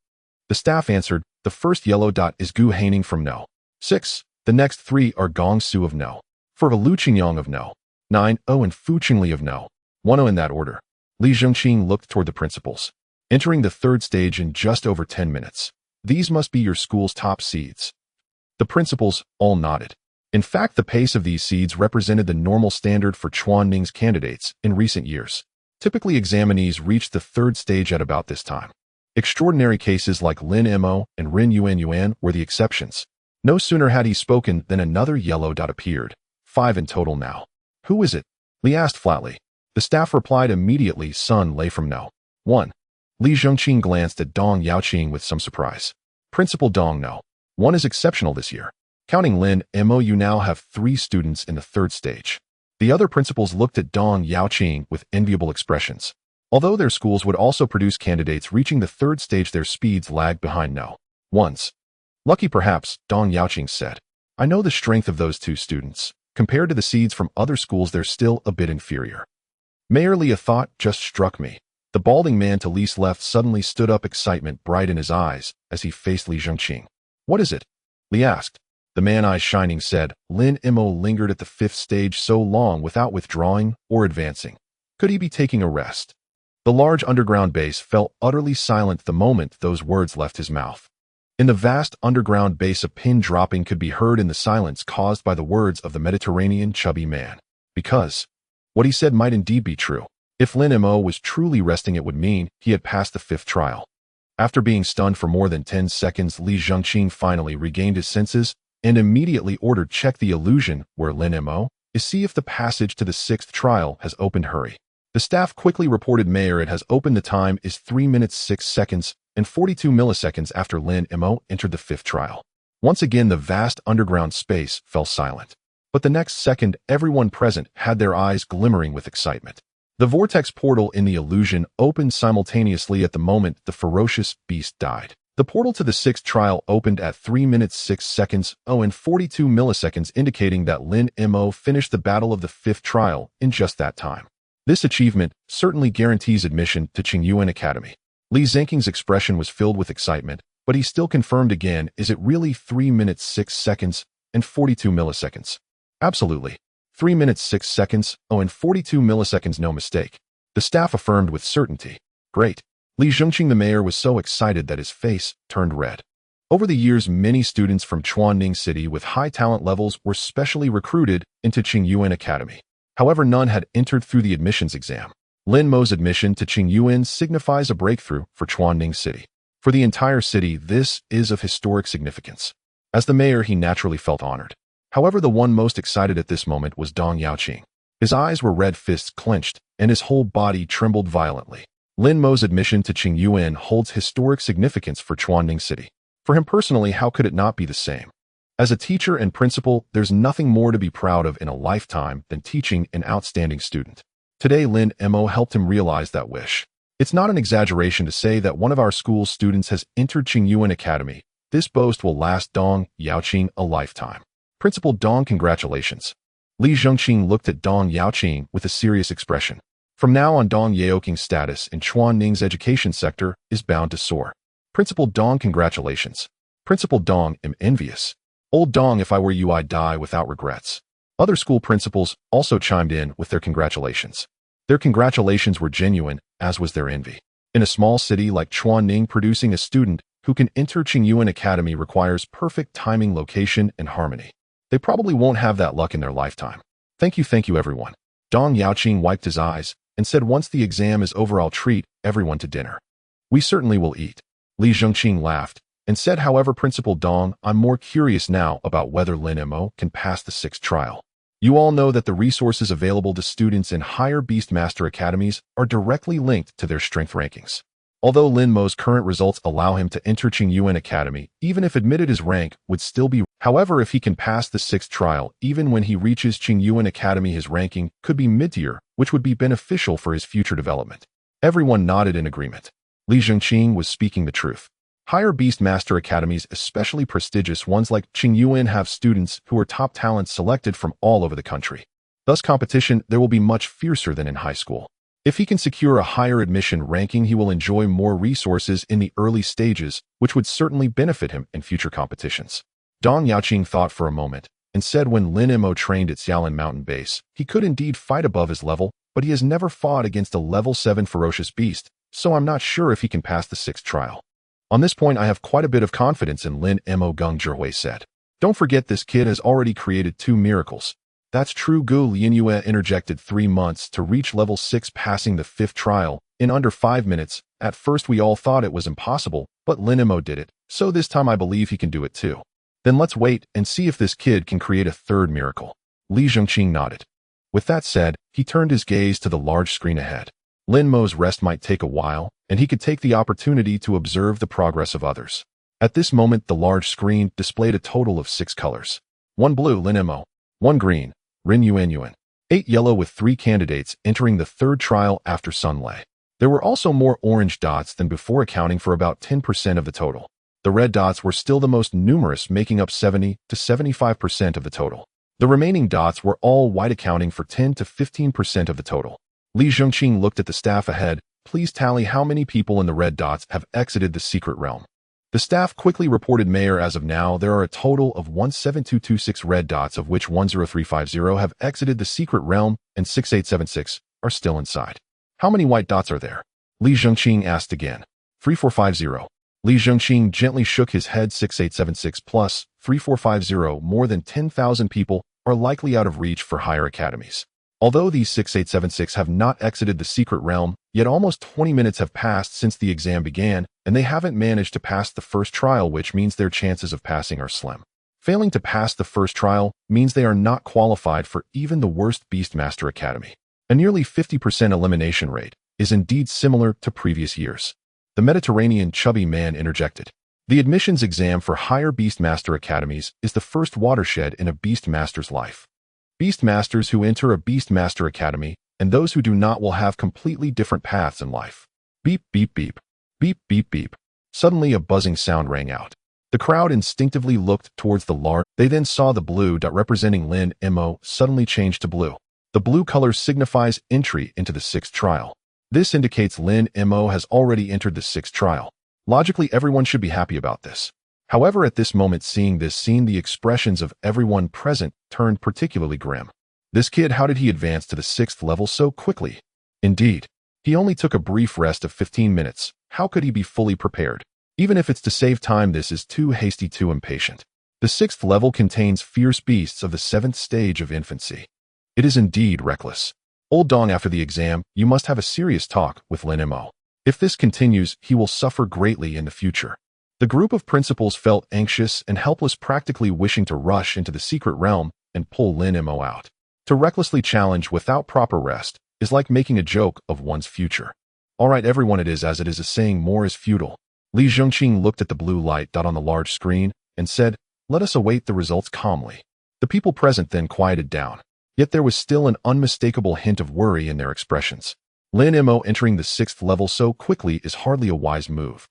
Speaker 1: The staff answered, "The first yellow dot is Gu Haining from No. 6. The next 3 are Gong Su of No. 4 Lu Qingyang of No. 9 and Fu Qingli of No. 1 in that order." Li Zhongqing looked toward the principals. "Entering the third stage in just over 10 minutes. These must be your school's top seeds." The principals all nodded. In fact, the pace of these seeds represented the normal standard for Chuanning's candidates in recent years. Typically, examinees reached the third stage at about this time. Extraordinary cases like Lin Mo and Rin Yuan were the exceptions. No sooner had he spoken than another yellow dot appeared. 5 in total now. "Who is it?" Li asked flatly. The staff replied immediately, "Sun Lei from No. 1. Li Zhongqing glanced at Dong Yaoqing with some surprise. "Principal Dong No. 1 is exceptional this year. Counting Lin Mo, you now have 3 students in the third stage." The other principals looked at Dong Yaoqing with enviable expressions. Although their schools would also produce candidates reaching the third stage, their speeds lagged behind No. 1's. "Lucky perhaps," Dong Yaoqing said. "I know the strength of those 2 students. Compared to the seeds from other schools, they're still a bit inferior." Mayor Li, a thought just struck me. The balding man to Li's left suddenly stood up, excitement bright in his eyes as he faced Li Zhongqing. "What is it?" Li asked. The man, eyes shining, said, "Lin Mo lingered at the 5th stage so long without withdrawing or advancing. Could he be taking a rest?" The large underground base fell utterly silent the moment those words left his mouth. In the vast underground base, a pin dropping could be heard in the silence caused by the words of the Mediterranean chubby man. Because what he said might indeed be true. If Lin Mo was truly resting, it would mean he had passed the 5th trial. After being stunned for more than 10 seconds, Li Zhongqing finally regained his senses and immediately ordered, "Check the illusion where Lin Mo is. See if the passage to the 6th trial has opened. Hurry." The staff quickly reported, "Mayor, it has opened. The time is 3 minutes 6 seconds and 42 milliseconds after Lin Mo entered the 5th trial." Once again, the vast underground space fell silent. But the next second, everyone present had their eyes glimmering with excitement. The vortex portal in the illusion opened simultaneously at the moment the ferocious beast died. The portal to the 6th trial opened at 3 minutes 6 seconds and 42 milliseconds, indicating that Lin Mo finished the battle of the 5th trial in just that time. This achievement certainly guarantees admission to Qingyuan Academy. Li Zhongqing's expression was filled with excitement, but he still confirmed again, "Is it really 3 minutes 6 seconds and 42 milliseconds?" "Absolutely. 3 minutes 6 seconds and 42 milliseconds, no mistake." The staff affirmed with certainty. "Great." Li Zhongqing, the mayor, was so excited that his face turned red. Over the years, many students from Chuanning City with high talent levels were specially recruited into Qingyuan Academy. However, none had entered through the admissions exam. Lin Mo's admission to Qingyuan signifies a breakthrough for Chuanning City. For the entire city, this is of historic significance. As the mayor, he naturally felt honored. However, the one most excited at this moment was Dong Yaoqing. His eyes were red, fists clenched, and his whole body trembled violently. Lin Mo's admission to Qingyuan holds historic significance for Chuanning City. For him personally, how could it not be the same? As a teacher and principal, there's nothing more to be proud of in a lifetime than teaching an outstanding student. Today, Lin Mo helped him realize that wish. It's not an exaggeration to say that one of our school's students has entered Qingyuan Academy. This boast will last Dong Yaoqing a lifetime. "Principal Dong, congratulations." Li Zhongqing looked at Dong Yaoqing with a serious expression. From now on, Dong Yaoqing's status in Chuanning's education sector is bound to soar. "Principal Dong, congratulations." "Principal Dong, am envious." "Old Dong, if I were you, I'd die without regrets." Other school principals also chimed in with their congratulations. Their congratulations were genuine, as was their envy. In a small city like Chuanning, producing a student who can enter Qingyuan Academy requires perfect timing, location, and harmony. They probably won't have that luck in their lifetime. Thank you everyone." Dong Yaoqing wiped his eyes and said once the exam is over I'll treat everyone to dinner. We certainly will eat. Li Zhengqing laughed and said, however, Principal Dong, I'm more curious now about whether Lin Mo can pass the 6th trial. You all know that the resources available to students in higher Beastmaster academies are directly linked to their strength rankings. Although Lin Mo's current results allow him to enter Qingyuan Academy, even if admitted, his rank would still be. However, if he can pass the 6th trial, even when he reaches Qingyuan Academy, his ranking could be mid-tier, which would be beneficial for his future development. Everyone nodded in agreement. Li Zhengqing was speaking the truth. Higher Beastmaster academies, especially prestigious ones like Qingyuan, have students who are top talents selected from all over the country. Thus, competition there will be much fiercer than in high school. If he can secure a higher admission ranking, he will enjoy more resources in the early stages, which would certainly benefit him in future competitions. Dong Yaoqing thought for a moment and said when Lin Mo trained at Xiaolin Mountain Base, he could indeed fight above his level, but he has never fought against a level 7 ferocious beast, so I'm not sure if he can pass the 6th trial. On this point, I have quite a bit of confidence in Lin Mo, Geng Zhihui said. Don't forget this kid has already created 2 miracles. That's true. Gu Lianyue interjected 3 months to reach level 6, passing the 5th trial in under 5 minutes. At first we all thought it was impossible, but Lin Mo did it, so this time I believe he can do it too. Then let's wait and see if this kid can create a 3rd miracle. Li Zhengqing nodded. With that said, he turned his gaze to the large screen ahead. Lin Mo's rest might take a while, and he could take the opportunity to observe the progress of others. At this moment, the large screen displayed a total of 6 colors. 1 blue, Lin Mo. 1 green, Rin Yuanyuan. 8 yellow, with 3 candidates entering the 3rd trial after Sun Lei. There were also more orange dots than before, accounting for about 10% of the total. The red dots were still the most numerous, making up 70 to 75% of the total. The remaining dots were all white, accounting for 10 to 15% of the total. Li Zhengqing looked at the staff ahead. Please tally how many people in the red dots have exited the secret realm. The staff quickly reported, Mayor, as of now, there are a total of 17226 red dots, of which 10350 have exited the secret realm and 6876 are still inside. How many white dots are there? Li Zhengqing asked again. 3450. Li Zhengqing gently shook his head. 6876 plus 3450, more than 10,000 people are likely out of reach for higher academies. Although these 6876 have not exited the secret realm, yet almost 20 minutes have passed since the exam began, and they haven't managed to pass the 1st trial, which means their chances of passing are slim. Failing to pass the 1st trial means they are not qualified for even the worst Beastmaster Academy. A nearly 50% elimination rate is indeed similar to previous years. The Mediterranean chubby man interjected. The admissions exam for higher Beastmaster academies is the first watershed in a Beastmaster's life. Beastmasters who enter a Beastmaster Academy and those who do not will have completely different paths in life. Beep, beep, beep. Beep, beep, beep. Suddenly a buzzing sound rang out. The crowd instinctively looked towards the large. They then saw the blue dot representing Lin Mo suddenly change to blue. The blue color signifies entry into the 6th trial. This indicates Lin Mo has already entered the 6th trial. Logically, everyone should be happy about this. However, at this moment, seeing this scene, the expressions of everyone present turned particularly grim. This kid, how did he advance to the 6th level so quickly? Indeed, he only took a brief rest of 15 minutes. How could he be fully prepared? Even if it's to save time, this is too hasty, too impatient. The 6th level contains fierce beasts of the 7th stage of infancy. It is indeed reckless. Old Dong, after the exam, you must have a serious talk with Lin Mo. If this continues, he will suffer greatly in the future. The group of principals felt anxious and helpless, practically wishing to rush into the secret realm and pull Lin Mo out. To recklessly challenge without proper rest is like making a joke of one's future. All right, everyone, it is as it is, a saying, more is futile. Li Zhengqing looked at the blue light dot on the large screen and said, let us await the results calmly. The people present then quieted down, yet there was still an unmistakable hint of worry in their expressions. Lin Mo entering the 6th level so quickly is hardly a wise move.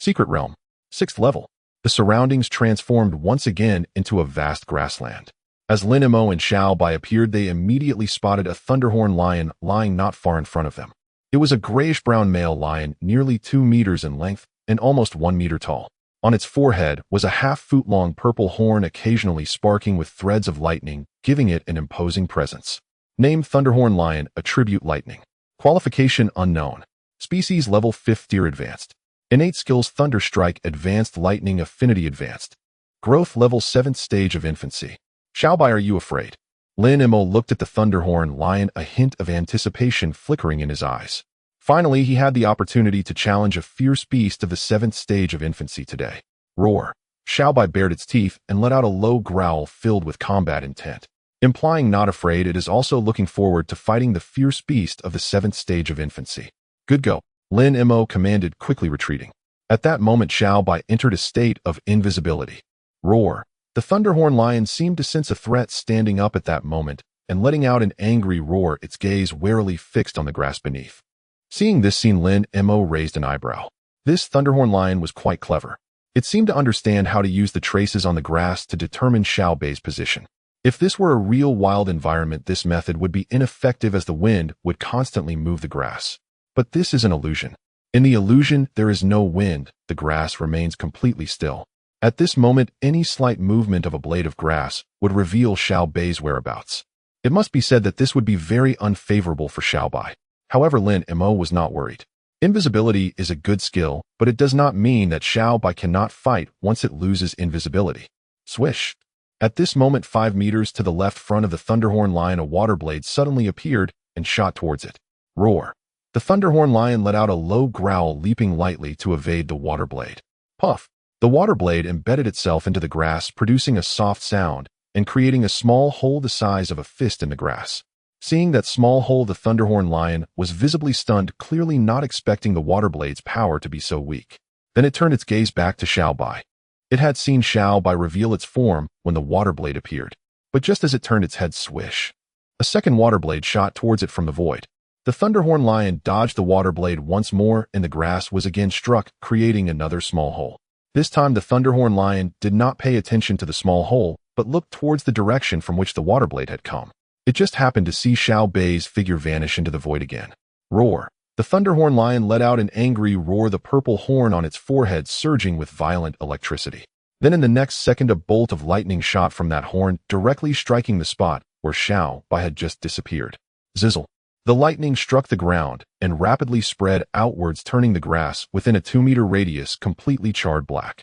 Speaker 1: Secret realm, 6th level. The surroundings transformed once again into a vast grassland. As Lin Mo and Xiao Bai appeared, they immediately spotted a thunderhorn lion lying not far in front of them. It was a grayish-brown male lion, nearly 2 meters in length and almost 1 meter tall. On its forehead was a half-foot-long purple horn, occasionally sparking with threads of lightning, giving it an imposing presence. Name: Thunderhorn Lion, attribute lightning. Qualification: unknown. Species: level 5th tier advanced. Innate skills: Thunder Strike advanced, Lightning Affinity advanced. Growth: level 7th stage of infancy. Xiao Bai, are you afraid? Lin Mo looked at the Thunderhorn Lion, a hint of anticipation flickering in his eyes. Finally, he had the opportunity to challenge a fierce beast of the 7th stage of infancy today. Roar. Xiaobai bared its teeth and let out a low growl filled with combat intent. Implying not afraid, it is also looking forward to fighting the fierce beast of the 7th stage of infancy. Good go. Lin Mo commanded, quickly retreating. At that moment, Xiaobai entered a state of invisibility. Roar. The Thunderhorn Lion seemed to sense a threat standing up at that moment, and letting out an angry roar, its gaze warily fixed on the grass beneath. Seeing this scene, Lin Mo raised an eyebrow. This Thunderhorn Lion was quite clever. It seemed to understand how to use the traces on the grass to determine Xiaobei's position. If this were a real wild environment, this method would be ineffective as the wind would constantly move the grass. But this is an illusion. In the illusion, there is no wind, the grass remains completely still. At this moment, any slight movement of a blade of grass would reveal Xiaobei's whereabouts. It must be said that this would be very unfavorable for Xiaobai. However, Lin Mo was not worried. Invisibility is a good skill, but it does not mean that Xiaobai cannot fight once it loses invisibility. Swish. At this moment, 5 meters to the left front of the Thunderhorn Lion, a water blade suddenly appeared and shot towards it. Roar. The Thunderhorn Lion let out a low growl, leaping lightly to evade the water blade. Puff. The water blade embedded itself into the grass, producing a soft sound and creating a small hole the size of a fist in the grass. Seeing that small hole, the Thunderhorn Lion was visibly stunned, clearly not expecting the water blade's power to be so weak. Then it turned its gaze back to Xiaobai. It had seen Xiaobai reveal its form when the water blade appeared. But just as it turned its head, swish. A second water blade shot towards it from the void. The Thunderhorn Lion dodged the water blade once more, and the grass was again struck, creating another small hole. This time, the Thunderhorn Lion did not pay attention to the small hole, but looked towards the direction from which the water blade had come. It just happened to see Xiaobei's figure vanish into the void again. Roar. The Thunderhorn Lion let out an angry roar, the purple horn on its forehead surging with violent electricity. Then in the next second, a bolt of lightning shot from that horn, directly striking the spot where Xiaobai had just disappeared. Zizzle. The lightning struck the ground and rapidly spread outwards, turning the grass within a 2-meter radius completely charred black.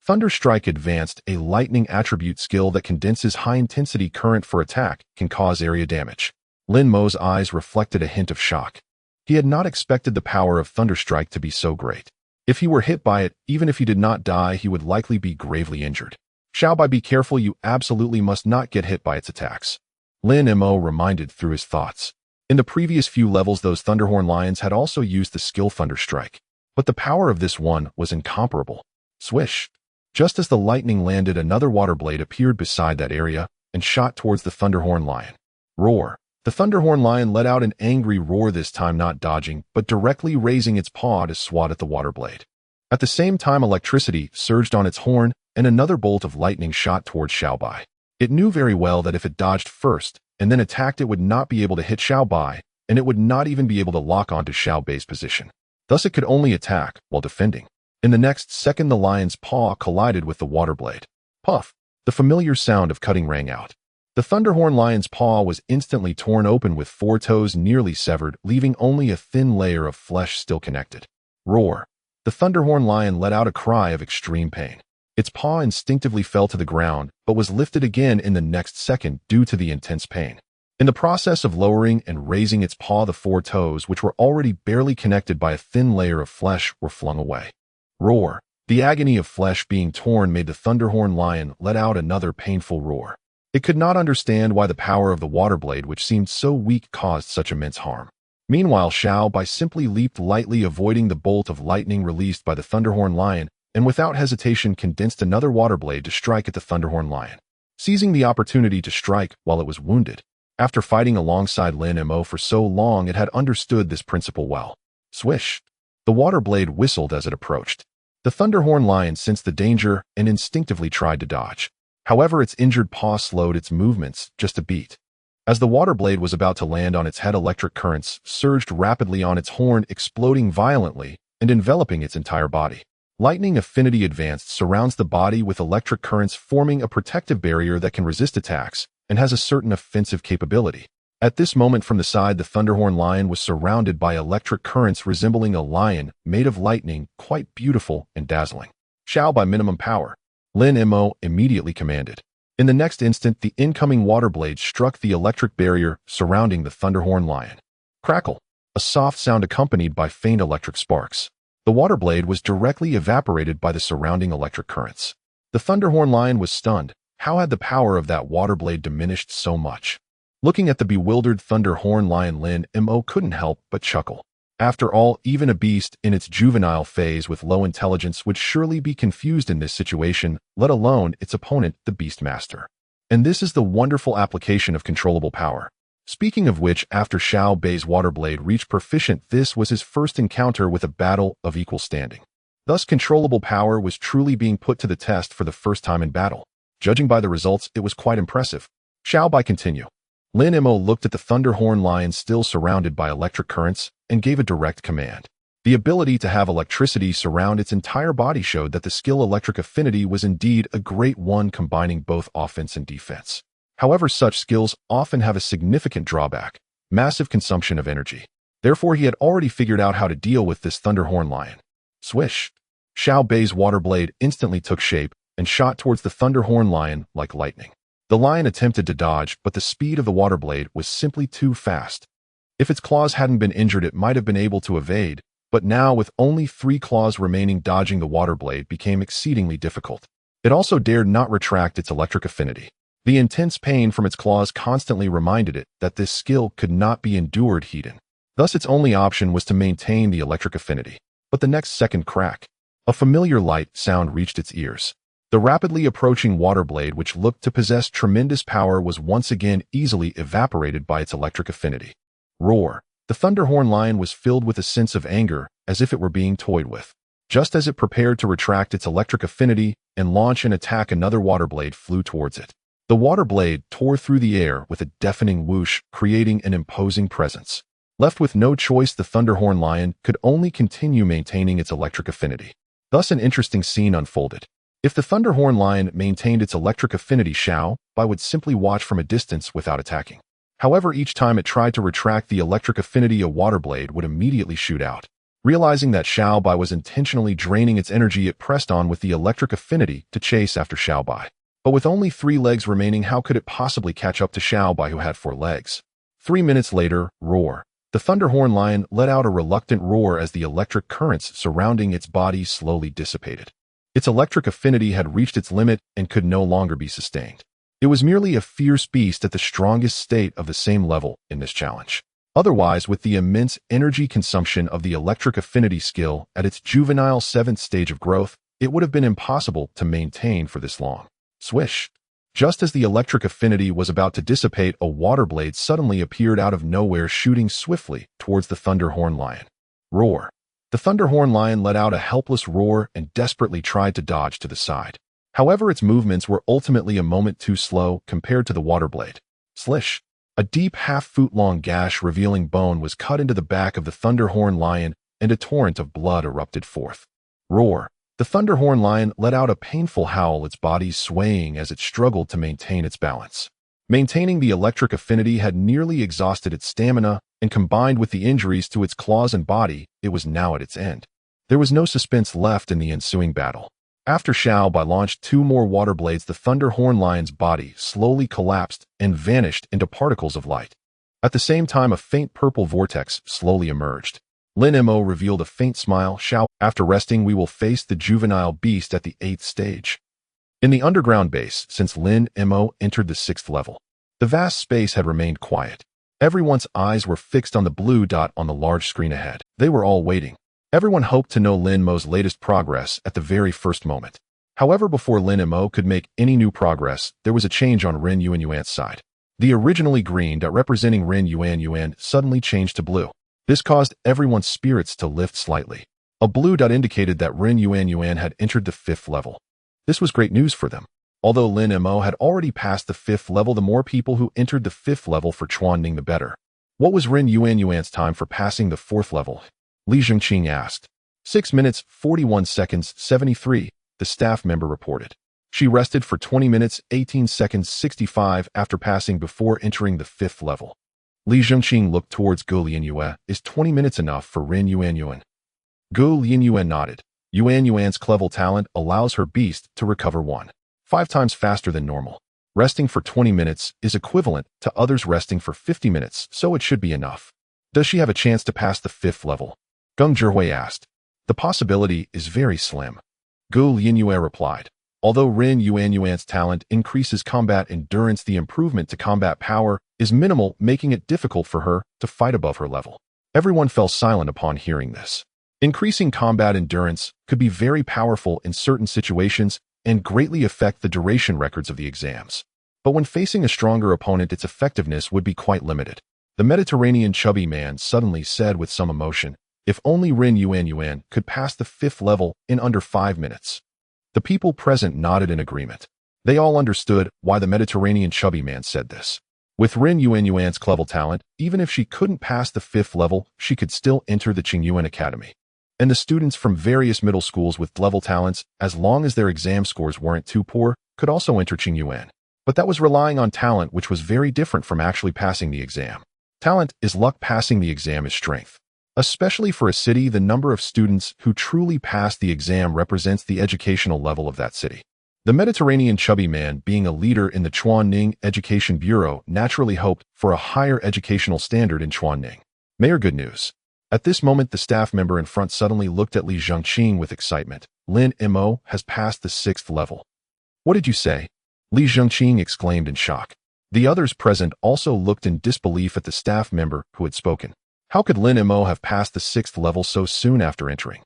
Speaker 1: Thunderstrike Advanced, a lightning attribute skill that condenses high-intensity current for attack, can cause area damage. Lin Mo's eyes reflected a hint of shock. He had not expected the power of Thunderstrike to be so great. If he were hit by it, even if he did not die, he would likely be gravely injured. Xiaobai, be careful, you absolutely must not get hit by its attacks. Lin Mo reminded through his thoughts. In the previous few levels, those Thunderhorn Lions had also used the skill Thunderstrike. But the power of this one was incomparable. Swish. Just as the lightning landed, another water blade appeared beside that area and shot towards the Thunderhorn Lion. Roar. The Thunderhorn Lion let out an angry roar, this time not dodging, but directly raising its paw to swat at the water blade. At the same time, electricity surged on its horn, and another bolt of lightning shot towards Xiaobai. It knew very well that if it dodged first and then attacked, it would not be able to hit Xiaobai, and it would not even be able to lock onto Xiaobei's position. Thus, it could only attack while defending. In the next second, the lion's paw collided with the water blade. Puff! The familiar sound of cutting rang out. The Thunderhorn Lion's paw was instantly torn open, with 4 toes nearly severed, leaving only a thin layer of flesh still connected. Roar! The Thunderhorn Lion let out a cry of extreme pain. Its paw instinctively fell to the ground, but was lifted again in the next second due to the intense pain. In the process of lowering and raising its paw, the 4 toes, which were already barely connected by a thin layer of flesh, were flung away. Roar! The agony of flesh being torn made the Thunderhorn Lion let out another painful roar. It could not understand why the power of the water blade, which seemed so weak, caused such immense harm. Meanwhile, Xiaobai simply leaped lightly, avoiding the bolt of lightning released by the Thunderhorn Lion, and without hesitation condensed another water blade to strike at the Thunderhorn Lion, seizing the opportunity to strike while it was wounded. After fighting alongside Lin Mo for so long, it had understood this principle well. Swish! The water blade whistled as it approached. The Thunderhorn Lion sensed the danger and instinctively tried to dodge. However, its injured paw slowed its movements just a beat. As the water blade was about to land on its head, electric currents surged rapidly on its horn, exploding violently and enveloping its entire body. Lightning Affinity Advanced surrounds the body with electric currents, forming a protective barrier that can resist attacks and has a certain offensive capability. At this moment, from the side, the Thunderhorn Lion was surrounded by electric currents resembling a lion made of lightning, quite beautiful and dazzling. Xiaobai minimum power. Lin Mo immediately commanded. In the next instant, the incoming water blade struck the electric barrier surrounding the Thunderhorn Lion. Crackle, a soft sound accompanied by faint electric sparks. The water blade was directly evaporated by the surrounding electric currents. The Thunderhorn Lion was stunned. How had the power of that water blade diminished so much? Looking at the bewildered Thunderhorn Lion, Lin Mo couldn't help but chuckle. After all, even a beast in its juvenile phase with low intelligence would surely be confused in this situation, let alone its opponent, the Beastmaster. And this is the wonderful application of controllable power. Speaking of which, after Xiao Bei's water blade reached proficient, this was his first encounter with a battle of equal standing. Thus, controllable power was truly being put to the test for the first time in battle. Judging by the results, it was quite impressive. Xiao Bei continue. Lin Mo looked at the Thunderhorn Lion still surrounded by electric currents and gave a direct command. The ability to have electricity surround its entire body showed that the skill electric affinity was indeed a great one, combining both offense and defense. However, such skills often have a significant drawback: massive consumption of energy. Therefore, he had already figured out how to deal with this Thunderhorn Lion. Swish! Xiao Bei's water blade instantly took shape and shot towards the Thunderhorn Lion like lightning. The lion attempted to dodge, but the speed of the water blade was simply too fast. If its claws hadn't been injured, it might have been able to evade, but now with only 3 claws remaining, dodging the water blade became exceedingly difficult. It also dared not retract its electric affinity. The intense pain from its claws constantly reminded it that this skill could not be endured heated. Thus, its only option was to maintain the electric affinity. But the next second, crack! A familiar light sound reached its ears. The rapidly approaching water blade, which looked to possess tremendous power, was once again easily evaporated by its electric affinity. Roar! The Thunderhorn Lion was filled with a sense of anger, as if it were being toyed with. Just as it prepared to retract its electric affinity and launch an attack, another water blade flew towards it. The water blade tore through the air with a deafening whoosh, creating an imposing presence. Left with no choice, the Thunderhorn Lion could only continue maintaining its electric affinity. Thus, an interesting scene unfolded. If the Thunderhorn Lion maintained its electric affinity, Xiao Bei would simply watch from a distance without attacking. However, each time it tried to retract the electric affinity, a water blade would immediately shoot out. Realizing that Xiao Bei was intentionally draining its energy, it pressed on with the electric affinity to chase after Xiao Bei. But with only 3 legs remaining, how could it possibly catch up to Xiao Bei, who had 4 legs? 3 minutes later, roar! The Thunderhorn Lion let out a reluctant roar as the electric currents surrounding its body slowly dissipated. Its electric affinity had reached its limit and could no longer be sustained. It was merely a fierce beast at the strongest state of the same level in this challenge. Otherwise, with the immense energy consumption of the electric affinity skill at its juvenile 7th stage of growth, it would have been impossible to maintain for this long. Swish! Just as the electric affinity was about to dissipate, a water blade suddenly appeared out of nowhere, shooting swiftly towards the Thunderhorn Lion. Roar! The Thunderhorn Lion let out a helpless roar and desperately tried to dodge to the side. However, its movements were ultimately a moment too slow compared to the water blade. Slish! A deep half-foot-long gash revealing bone was cut into the back of the Thunderhorn Lion, and a torrent of blood erupted forth. Roar! The Thunderhorn Lion let out a painful howl, its body swaying as it struggled to maintain its balance. Maintaining the electric affinity had nearly exhausted its stamina, and combined with the injuries to its claws and body, it was now at its end. There was no suspense left in the ensuing battle. After Xiao Bei launched 2 more water blades, the Thunderhorn Lion's body slowly collapsed and vanished into particles of light. At the same time, a faint purple vortex slowly emerged. Lin Mo revealed a faint smile. Xiao, after resting, we will face the juvenile beast at the 8th stage. In the underground base, since Lin Mo entered the 6th level, the vast space had remained quiet. Everyone's eyes were fixed on the blue dot on the large screen ahead. They were all waiting. Everyone hoped to know Lin Mo's latest progress at the very first moment. However, before Lin Mo could make any new progress, there was a change on Ren Yuanyuan's side. The originally green dot representing Ren Yuanyuan suddenly changed to blue. This caused everyone's spirits to lift slightly. A blue dot indicated that Ren Yuanyuan had entered the 5th level. This was great news for them. Although Lin Mo had already passed the 5th level, the more people who entered the 5th level for Chuanning, the better. What was Ren Yuanyuan's time for passing the 4th level? Li Zhengqing asked. 6 minutes, 41 seconds, 73, the staff member reported. She rested for 20 minutes, 18 seconds, 65 after passing before entering the 5th level. Li Zhengqing looked towards Gu Lianyue. Is 20 minutes enough for Ren Yuanyuan? Gu Lianyue nodded. Yuanyuan's clever talent allows her beast to recover 1.5 times faster than normal. Resting for 20 minutes is equivalent to others resting for 50 minutes, so it should be enough. Does she have a chance to pass the 5th level? Geng Zhihui asked. The possibility is very slim. Gu Linyue replied. Although Ren Yuanyuan's talent increases combat endurance, the improvement to combat power is minimal, making it difficult for her to fight above her level. Everyone fell silent upon hearing this. Increasing combat endurance could be very powerful in certain situations and greatly affect the duration records of the exams. But when facing a stronger opponent, its effectiveness would be quite limited. The Mediterranean chubby man suddenly said with some emotion, if only Ren Yuanyuan could pass the 5th level in under 5 minutes. The people present nodded in agreement. They all understood why the Mediterranean chubby man said this. With Ren Yuanyuan's clever talent, even if she couldn't pass the 5th level, she could still enter the Qingyuan Academy. And the students from various middle schools with level talents, as long as their exam scores weren't too poor, could also enter Qingyuan. But that was relying on talent, which was very different from actually passing the exam. Talent is luck, passing the exam is strength. Especially for a city, the number of students who truly pass the exam represents the educational level of that city. The Mediterranean chubby man, being a leader in the Chuanning Education Bureau, naturally hoped for a higher educational standard in Chuanning. Mayor, good news. At this moment, the staff member in front suddenly looked at Li Zhengqing with excitement. Lin Mo has passed the 6th level. What did you say? Li Zhengqing exclaimed in shock. The others present also looked in disbelief at the staff member who had spoken. How could Lin Mo have passed the 6th level so soon after entering?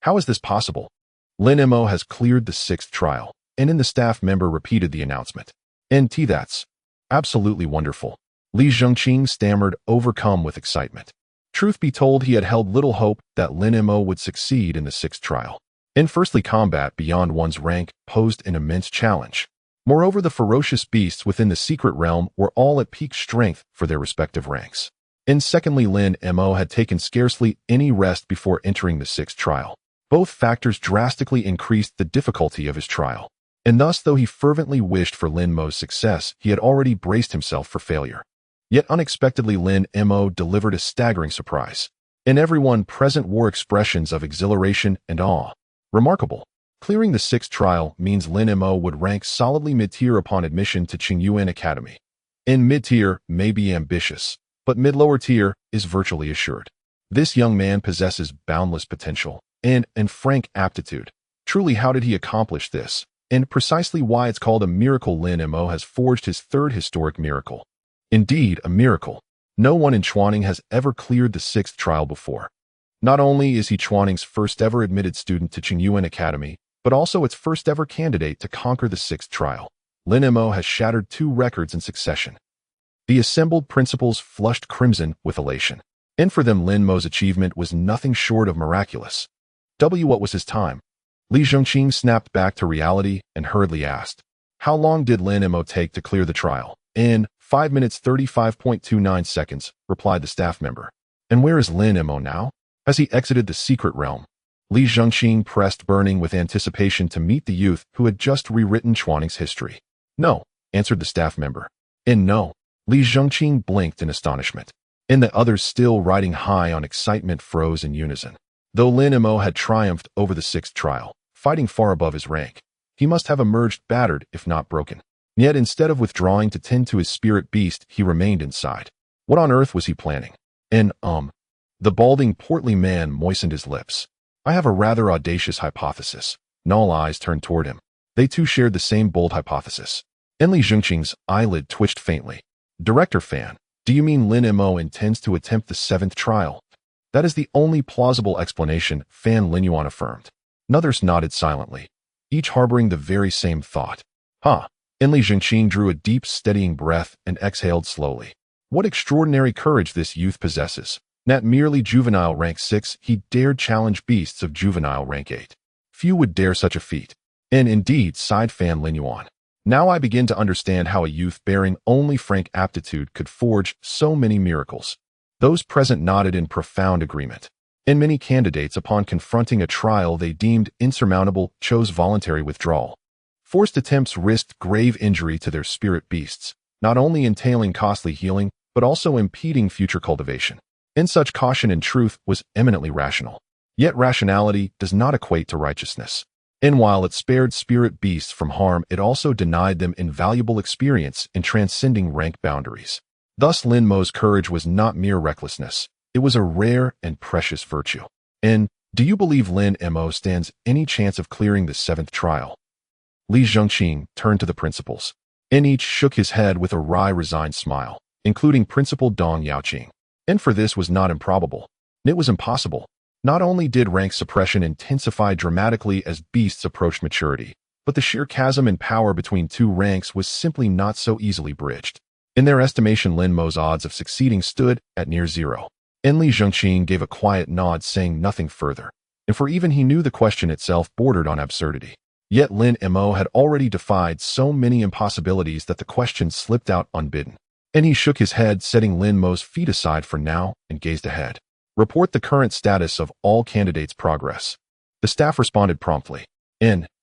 Speaker 1: How is this possible? Lin Mo has cleared the 6th trial, and then the staff member repeated the announcement. NT, that's absolutely wonderful. Li Zhengqing stammered, overcome with excitement. Truth be told, he had held little hope that Lin Mo would succeed in the 6th trial. And firstly, combat beyond one's rank posed an immense challenge. Moreover, the ferocious beasts within the secret realm were all at peak strength for their respective ranks. And secondly, Lin Mo had taken scarcely any rest before entering the 6th trial. Both factors drastically increased the difficulty of his trial. And thus, though he fervently wished for Lin Mo's success, he had already braced himself for failure. Yet unexpectedly, Lin Mo delivered a staggering surprise. And everyone present wore expressions of exhilaration and awe. Remarkable. Clearing the 6th trial means Lin Mo would rank solidly mid-tier upon admission to Qingyuan Academy. And mid-tier may be ambitious, but mid-lower tier is virtually assured. This young man possesses boundless potential and frank aptitude. Truly, how did he accomplish this? And precisely why it's called a miracle. Lin Mo has forged his 3rd historic miracle. Indeed, a miracle. No one in Chuanning has ever cleared the 6th trial before. Not only is he Chuanning's first ever admitted student to Qingyuan Academy, but also its first ever candidate to conquer the 6th trial. Lin Mo has shattered 2 records in succession. The assembled principals flushed crimson with elation. And for them, Lin Mo's achievement was nothing short of miraculous. What was his time? Li Zhengqing snapped back to reality and hurriedly asked, how long did Lin Mo take to clear the trial? In 5 minutes 35.29 seconds, replied the staff member. And where is Lin Mo now? Has he exited the secret realm? Li Zhengqing pressed, burning with anticipation to meet the youth who had just rewritten Chuanning's history. No, answered the staff member. And no. Li Zhengqing blinked in astonishment. And the others, still riding high on excitement, froze in unison. Though Lin Mo had triumphed over the 6th trial, fighting far above his rank, he must have emerged battered, if not broken. Yet instead of withdrawing to tend to his spirit beast, he remained inside. What on earth was he planning? And, the balding, portly man moistened his lips. I have a rather audacious hypothesis. All eyes turned toward him. They too shared the same bold hypothesis. And Li Zhengqing's eyelid twitched faintly. Director Fan, do you mean Lin Mo intends to attempt the 7th trial? That is the only plausible explanation, Fan Linyuan affirmed. Others nodded silently, each harboring the very same thought. Huh. And Li Zhengqing drew a deep, steadying breath and exhaled slowly. What extraordinary courage this youth possesses. Not merely juvenile rank 6, he dared challenge beasts of juvenile rank 8. Few would dare such a feat. And indeed, sighed Fan Linyuan. Now I begin to understand how a youth bearing only frank aptitude could forge so many miracles. Those present nodded in profound agreement. And many candidates, upon confronting a trial they deemed insurmountable, chose voluntary withdrawal. Forced attempts risked grave injury to their spirit beasts, not only entailing costly healing, but also impeding future cultivation. And such caution, in truth, was eminently rational. Yet rationality does not equate to righteousness. And while it spared spirit beasts from harm, it also denied them invaluable experience in transcending rank boundaries. Thus, Lin Mo's courage was not mere recklessness. It was a rare and precious virtue. And do you believe Lin Mo stands any chance of clearing the 7th trial? Li Zhengqing turned to the principals, and each shook his head with a wry, resigned smile, including Principal Dong Yaoqing. And for this was not improbable. It was impossible. Not only did rank suppression intensify dramatically as beasts approached maturity, but the sheer chasm in power between two ranks was simply not so easily bridged. In their estimation, Lin Mo's odds of succeeding stood at near zero. And Li Zhengqing gave a quiet nod, saying nothing further. And for even he knew the question itself bordered on absurdity. Yet Lin Mo had already defied so many impossibilities that the question slipped out unbidden. And he shook his head, setting Lin Mo's feet aside for now, and gazed ahead. Report the current status of all candidates' progress. The staff responded promptly.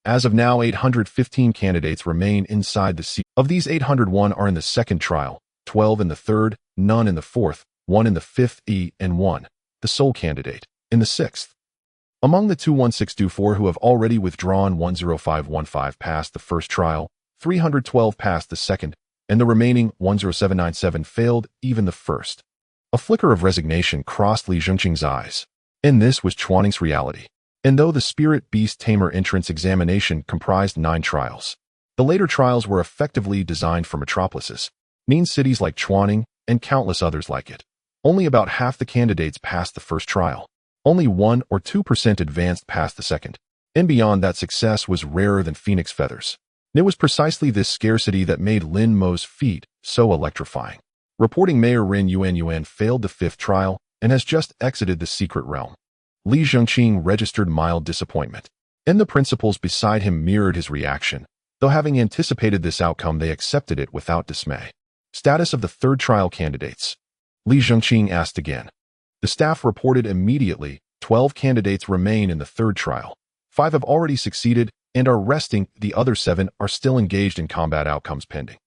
Speaker 1: As of now, 815 candidates remain inside the seat. Of these, 801 are in the 2nd trial, 12 in the 3rd, none in the 4th, 1 in the 5th, and 1, the sole candidate, in the 6th. Among the 21624 who have already withdrawn, 10515 passed the 1st trial, 312 passed the 2nd, and the remaining 10797 failed even the 1st. A flicker of resignation crossed Li Zhengqing's eyes. And this was Chuanning's reality. And though the Spirit Beast Tamer entrance examination comprised 9 trials, the later trials were effectively designed for metropolises, mean cities like Chuanning, and countless others like it. Only about half the candidates passed the 1st trial. Only 1 or 2% advanced past the 2nd. And beyond that, success was rarer than phoenix feathers. It was precisely this scarcity that made Lin Mo's feat so electrifying. Reporting Mayor Ren Yuan failed the 5th trial and has just exited the secret realm. Li Zhengqing registered mild disappointment, and the principals beside him mirrored his reaction. Though having anticipated this outcome, they accepted it without dismay. Status of the 3rd trial candidates. Li Zhengqing asked again. The staff reported immediately. 12 candidates remain in the 3rd trial. 5 have already succeeded and are resting. The other 7 are still engaged in combat, outcomes pending.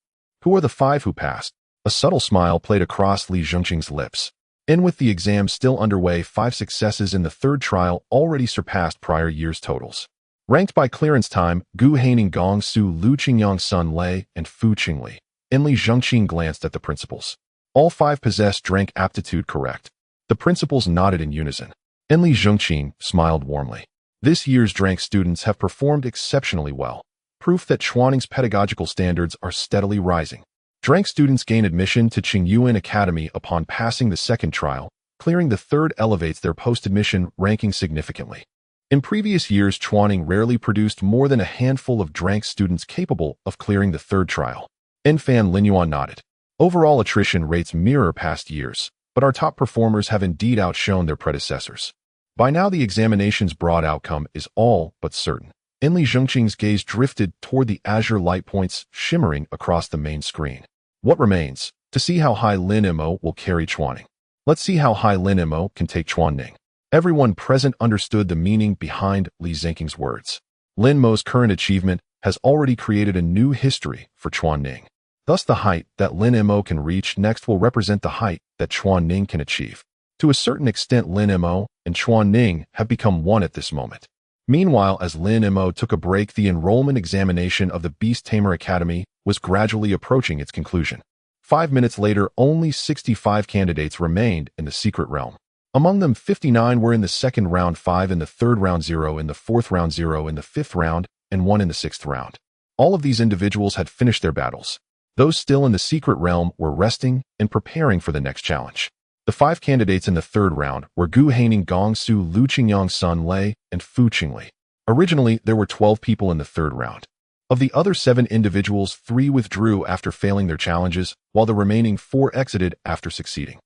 Speaker 1: Who are the 5 who passed? A subtle smile played across Li Zhengqing's lips. And with the exam still underway, 5 successes in the 3rd trial already surpassed prior year's totals. Ranked by clearance time, Gu Haining, Gong Su, Lu Qingyang, Sun Lei, and Fu Qingli. And Li Zhengqing glanced at the principals. All 5 possessed drank aptitude correct. The principals nodded in unison. And Li Zhengqing smiled warmly. This year's drank students have performed exceptionally well. Proof that Chuanning's pedagogical standards are steadily rising. Drank students gain admission to Qingyuan Academy upon passing the 2nd trial. Clearing the 3rd elevates their post-admission ranking significantly. In previous years, Chuanning rarely produced more than a handful of drank students capable of clearing the 3rd trial. Fan Linyuan nodded. Overall attrition rates mirror past years, but our top performers have indeed outshone their predecessors. By now, the examination's broad outcome is all but certain. Li Zhengqing's gaze drifted toward the azure light points shimmering across the main screen. What remains? To see how high Lin Mo will carry Chuanning. Let's see how high Lin Mo can take Chuanning. Everyone present understood the meaning behind Li Zhengqing's words. Lin Mo's current achievement has already created a new history for Chuanning. Thus, the height that Lin Mo can reach next will represent the height that Chuanning can achieve. To a certain extent, Lin Mo and Chuanning have become one at this moment. Meanwhile, as Lin Mo took a break, the enrollment examination of the Beast Tamer Academy was gradually approaching its conclusion. 5 minutes later, only 65 candidates remained in the secret realm. Among them, 59 were in the 2nd round, 5 in the 3rd round, 0 in the 4th round, 0 in the 5th round, and 1 in the 6th round. All of these individuals had finished their battles. Those still in the secret realm were resting and preparing for the next challenge. The 5 candidates in the 3rd round were Gu Haining, Gong Su, Lu Qingyang, Sun Lei, and Fu Qingli. Originally, there were 12 people in the 3rd round. Of the other 7 individuals, 3 withdrew after failing their challenges, while the remaining 4 exited after succeeding.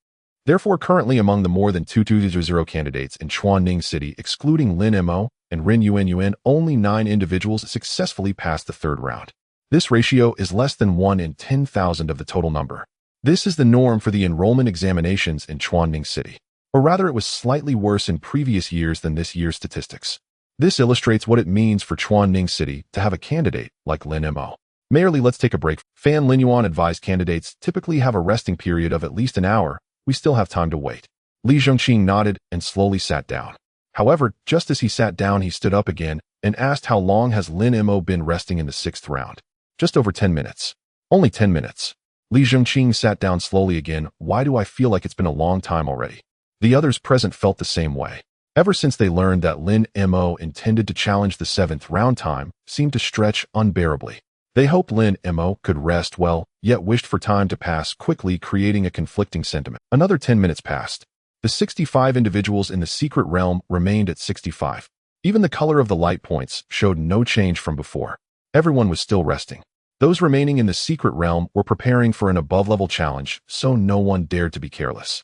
Speaker 1: Therefore, currently among the more than 2,200 candidates in Chuanning City, excluding Lin Mo and Ren Yuan, only 9 individuals successfully passed the 3rd round. This ratio is less than 1 in 10,000 of the total number. This is the norm for the enrollment examinations in Chuanning City. Or rather, it was slightly worse in previous years than this year's statistics. This illustrates what it means for Chuanning City to have a candidate like Lin Mo. Merely, let's take a break. Fan Linyuan advised candidates typically have a resting period of at least an hour. We still have time to wait. Li Zhengqing nodded and slowly sat down. However, just as he sat down, he stood up again and asked how long has Lin Mo been resting in the 6th round. Just over 10 minutes. Only 10 minutes. Li Zhengqing sat down slowly again. Why do I feel like it's been a long time already? The others present felt the same way. Ever since they learned that Lin Mo intended to challenge the 7th round, time seemed to stretch unbearably. They hoped Lin Mo could rest well, yet wished for time to pass quickly, creating a conflicting sentiment. Another 10 minutes passed. The 65 individuals in the secret realm remained at 65. Even the color of the light points showed no change from before. Everyone was still resting. Those remaining in the secret realm were preparing for an above-level challenge, so no one dared to be careless.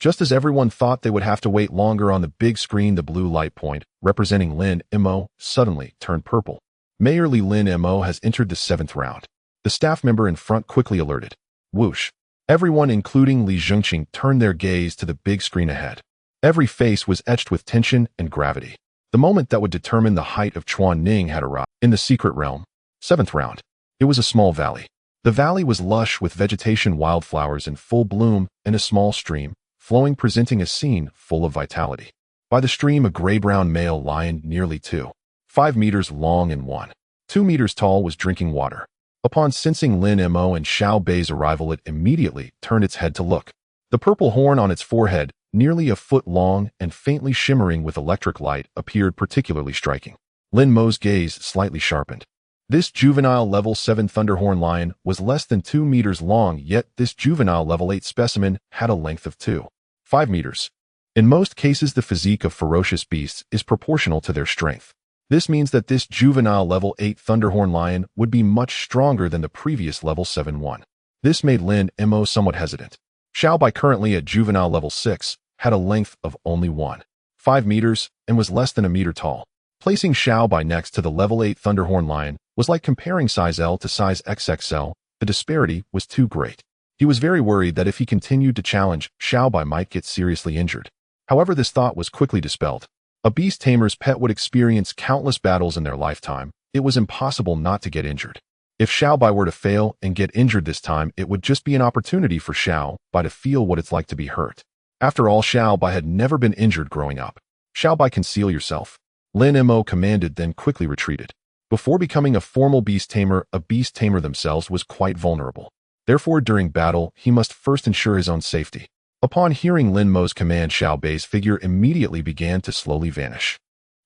Speaker 1: Just as everyone thought they would have to wait longer on the big screen, the blue light point, representing Lin Mo, suddenly turned purple. Mayorly Lin Mo has entered the 7th round. The staff member in front quickly alerted. Whoosh. Everyone, including Li Zhengqing, turned their gaze to the big screen ahead. Every face was etched with tension and gravity. The moment that would determine the height of Chuan Ning had arrived. In the secret realm, 7th round. It was a small valley. The valley was lush with vegetation, wildflowers in full bloom, and a small stream flowing, presenting a scene full of vitality. By the stream, a gray-brown male lion nearly 2.5 meters long and 1.2 meters tall was drinking water. Upon sensing Lin Mo and Xiao Bei's arrival, it immediately turned its head to look. The purple horn on its forehead, nearly a foot long and faintly shimmering with electric light, appeared particularly striking. Lin Mo's gaze slightly sharpened. This juvenile level 7 Thunderhorn lion was less than 2 meters long, yet this juvenile level 8 specimen had a length of 2.5 meters. In most cases, the physique of ferocious beasts is proportional to their strength. This means that this juvenile level 8 Thunderhorn lion would be much stronger than the previous level 7 one. This made Lin Mo somewhat hesitant. Xiao Bai, currently at juvenile level 6, had a length of only 1.5 meters and was less than a meter tall. Placing Xiao Bai next to the level 8 Thunderhorn lion was like comparing size L to size XXL. The disparity was too great. He was very worried that if he continued to challenge, Xiao Bai might get seriously injured. However, this thought was quickly dispelled. A beast tamer's pet would experience countless battles in their lifetime. It was impossible not to get injured. If Xiao Bai were to fail and get injured this time, it would just be an opportunity for Xiao Bai to feel what it's like to be hurt. After all, Xiao Bai had never been injured growing up. Xiao Bai, conceal yourself. Lin Mo commanded, then quickly retreated. Before becoming a formal beast tamer, a beast tamer themselves was quite vulnerable. Therefore, during battle, he must first ensure his own safety. Upon hearing Lin Mo's command, Xiao Bei's figure immediately began to slowly vanish.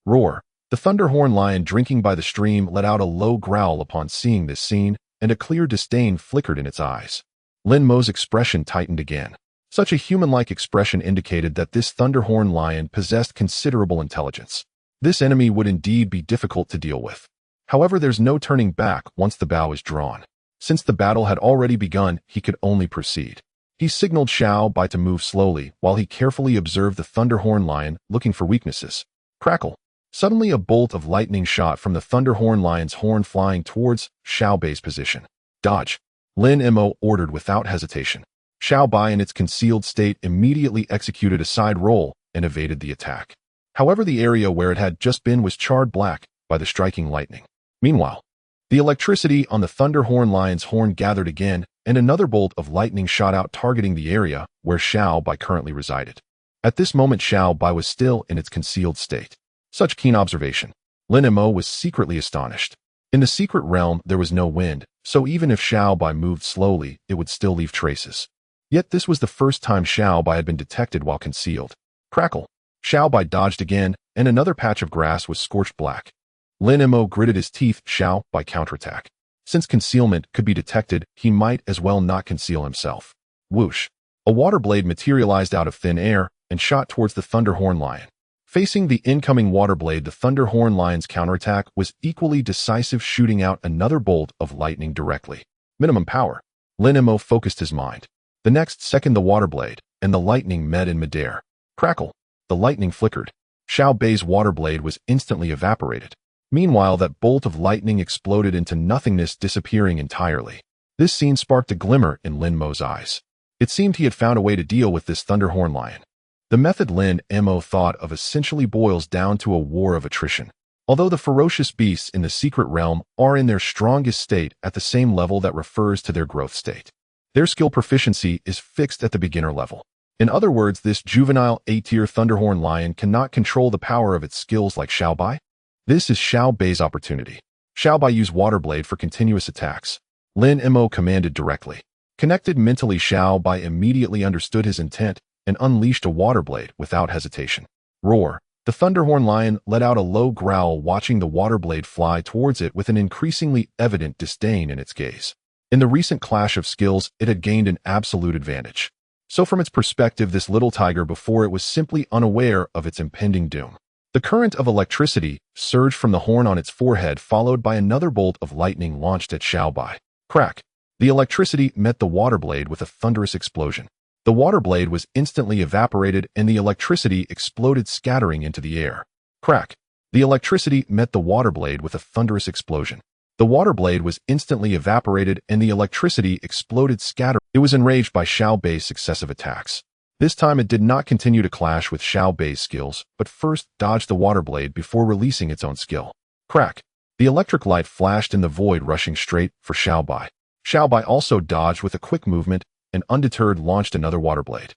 Speaker 1: Roar. The Thunderhorn lion drinking by the stream let out a low growl upon seeing this scene, and a clear disdain flickered in its eyes. Lin Mo's expression tightened again. Such a human-like expression indicated that this Thunderhorn lion possessed considerable intelligence. This enemy would indeed be difficult to deal with. However, there's no turning back once the bow is drawn. Since the battle had already begun, he could only proceed. He signaled Xiao Bai to move slowly while he carefully observed the Thunderhorn lion, looking for weaknesses. Crackle. Suddenly, a bolt of lightning shot from the Thunderhorn lion's horn, flying towards Xiao Bei's position. Dodge. Lin Mo ordered without hesitation. Xiao Bai, in its concealed state, immediately executed a side roll and evaded the attack. However, the area where it had just been was charred black by the striking lightning. Meanwhile, the electricity on the Thunderhorn lion's horn gathered again, and another bolt of lightning shot out, targeting the area where Xiao Bai currently resided. At this moment, Xiao Bai was still in its concealed state. Such keen observation. Lin Mo was secretly astonished. In the secret realm, there was no wind, so even if Xiao Bai moved slowly, it would still leave traces. Yet this was the first time Xiao Bai had been detected while concealed. Crackle. Xiao Bai dodged again, and another patch of grass was scorched black. Lin Mo gritted his teeth. Xiao Bai counterattack. Since concealment could be detected, he might as well not conceal himself. Whoosh. A water blade materialized out of thin air and shot towards the Thunderhorn lion. Facing the incoming water blade, the Thunderhorn lion's counterattack was equally decisive, shooting out another bolt of lightning directly. Minimum power. Lin Mo focused his mind. The next second, the water blade and the lightning met in midair. Crackle. The lightning flickered. Xiao Bei's water blade was instantly evaporated. Meanwhile, that bolt of lightning exploded into nothingness, disappearing entirely. This scene sparked a glimmer in Lin Mo's eyes. It seemed he had found a way to deal with this Thunderhorn lion. The method Lin Mo thought of essentially boils down to a war of attrition. Although the ferocious beasts in the secret realm are in their strongest state at the same level that refers to their growth state, their skill proficiency is fixed at the beginner level. In other words, this juvenile A-tier Thunderhorn lion cannot control the power of its skills like Xiao Bai. This is Xiao Bei's opportunity. Xiao Bei used Water Blade for continuous attacks. Lin Mo commanded directly. Connected mentally, Xiao Bei immediately understood his intent and unleashed a Water Blade without hesitation. Roar. The Thunderhorn Lion let out a low growl, watching the Water Blade fly towards it with an increasingly evident disdain in its gaze. In the recent clash of skills, it had gained an absolute advantage. So from its perspective, this little tiger before it was simply unaware of its impending doom. The current of electricity surged from the horn on its forehead, followed by another bolt of lightning launched at Xiao Bei. Crack! The electricity met the Water Blade with a thunderous explosion. The Water Blade was instantly evaporated and the electricity exploded, scattering into the air. Crack! The electricity met the Water Blade with a thunderous explosion. The Water Blade was instantly evaporated and the electricity exploded, scattering. It was enraged by Xiao Bei's successive attacks. This time it did not continue to clash with Xiao Bei's skills, but first dodged the Water Blade before releasing its own skill. Crack! The electric light flashed in the void, rushing straight for Xiao Bei. Xiao Bei also dodged with a quick movement and undeterred launched another Water Blade.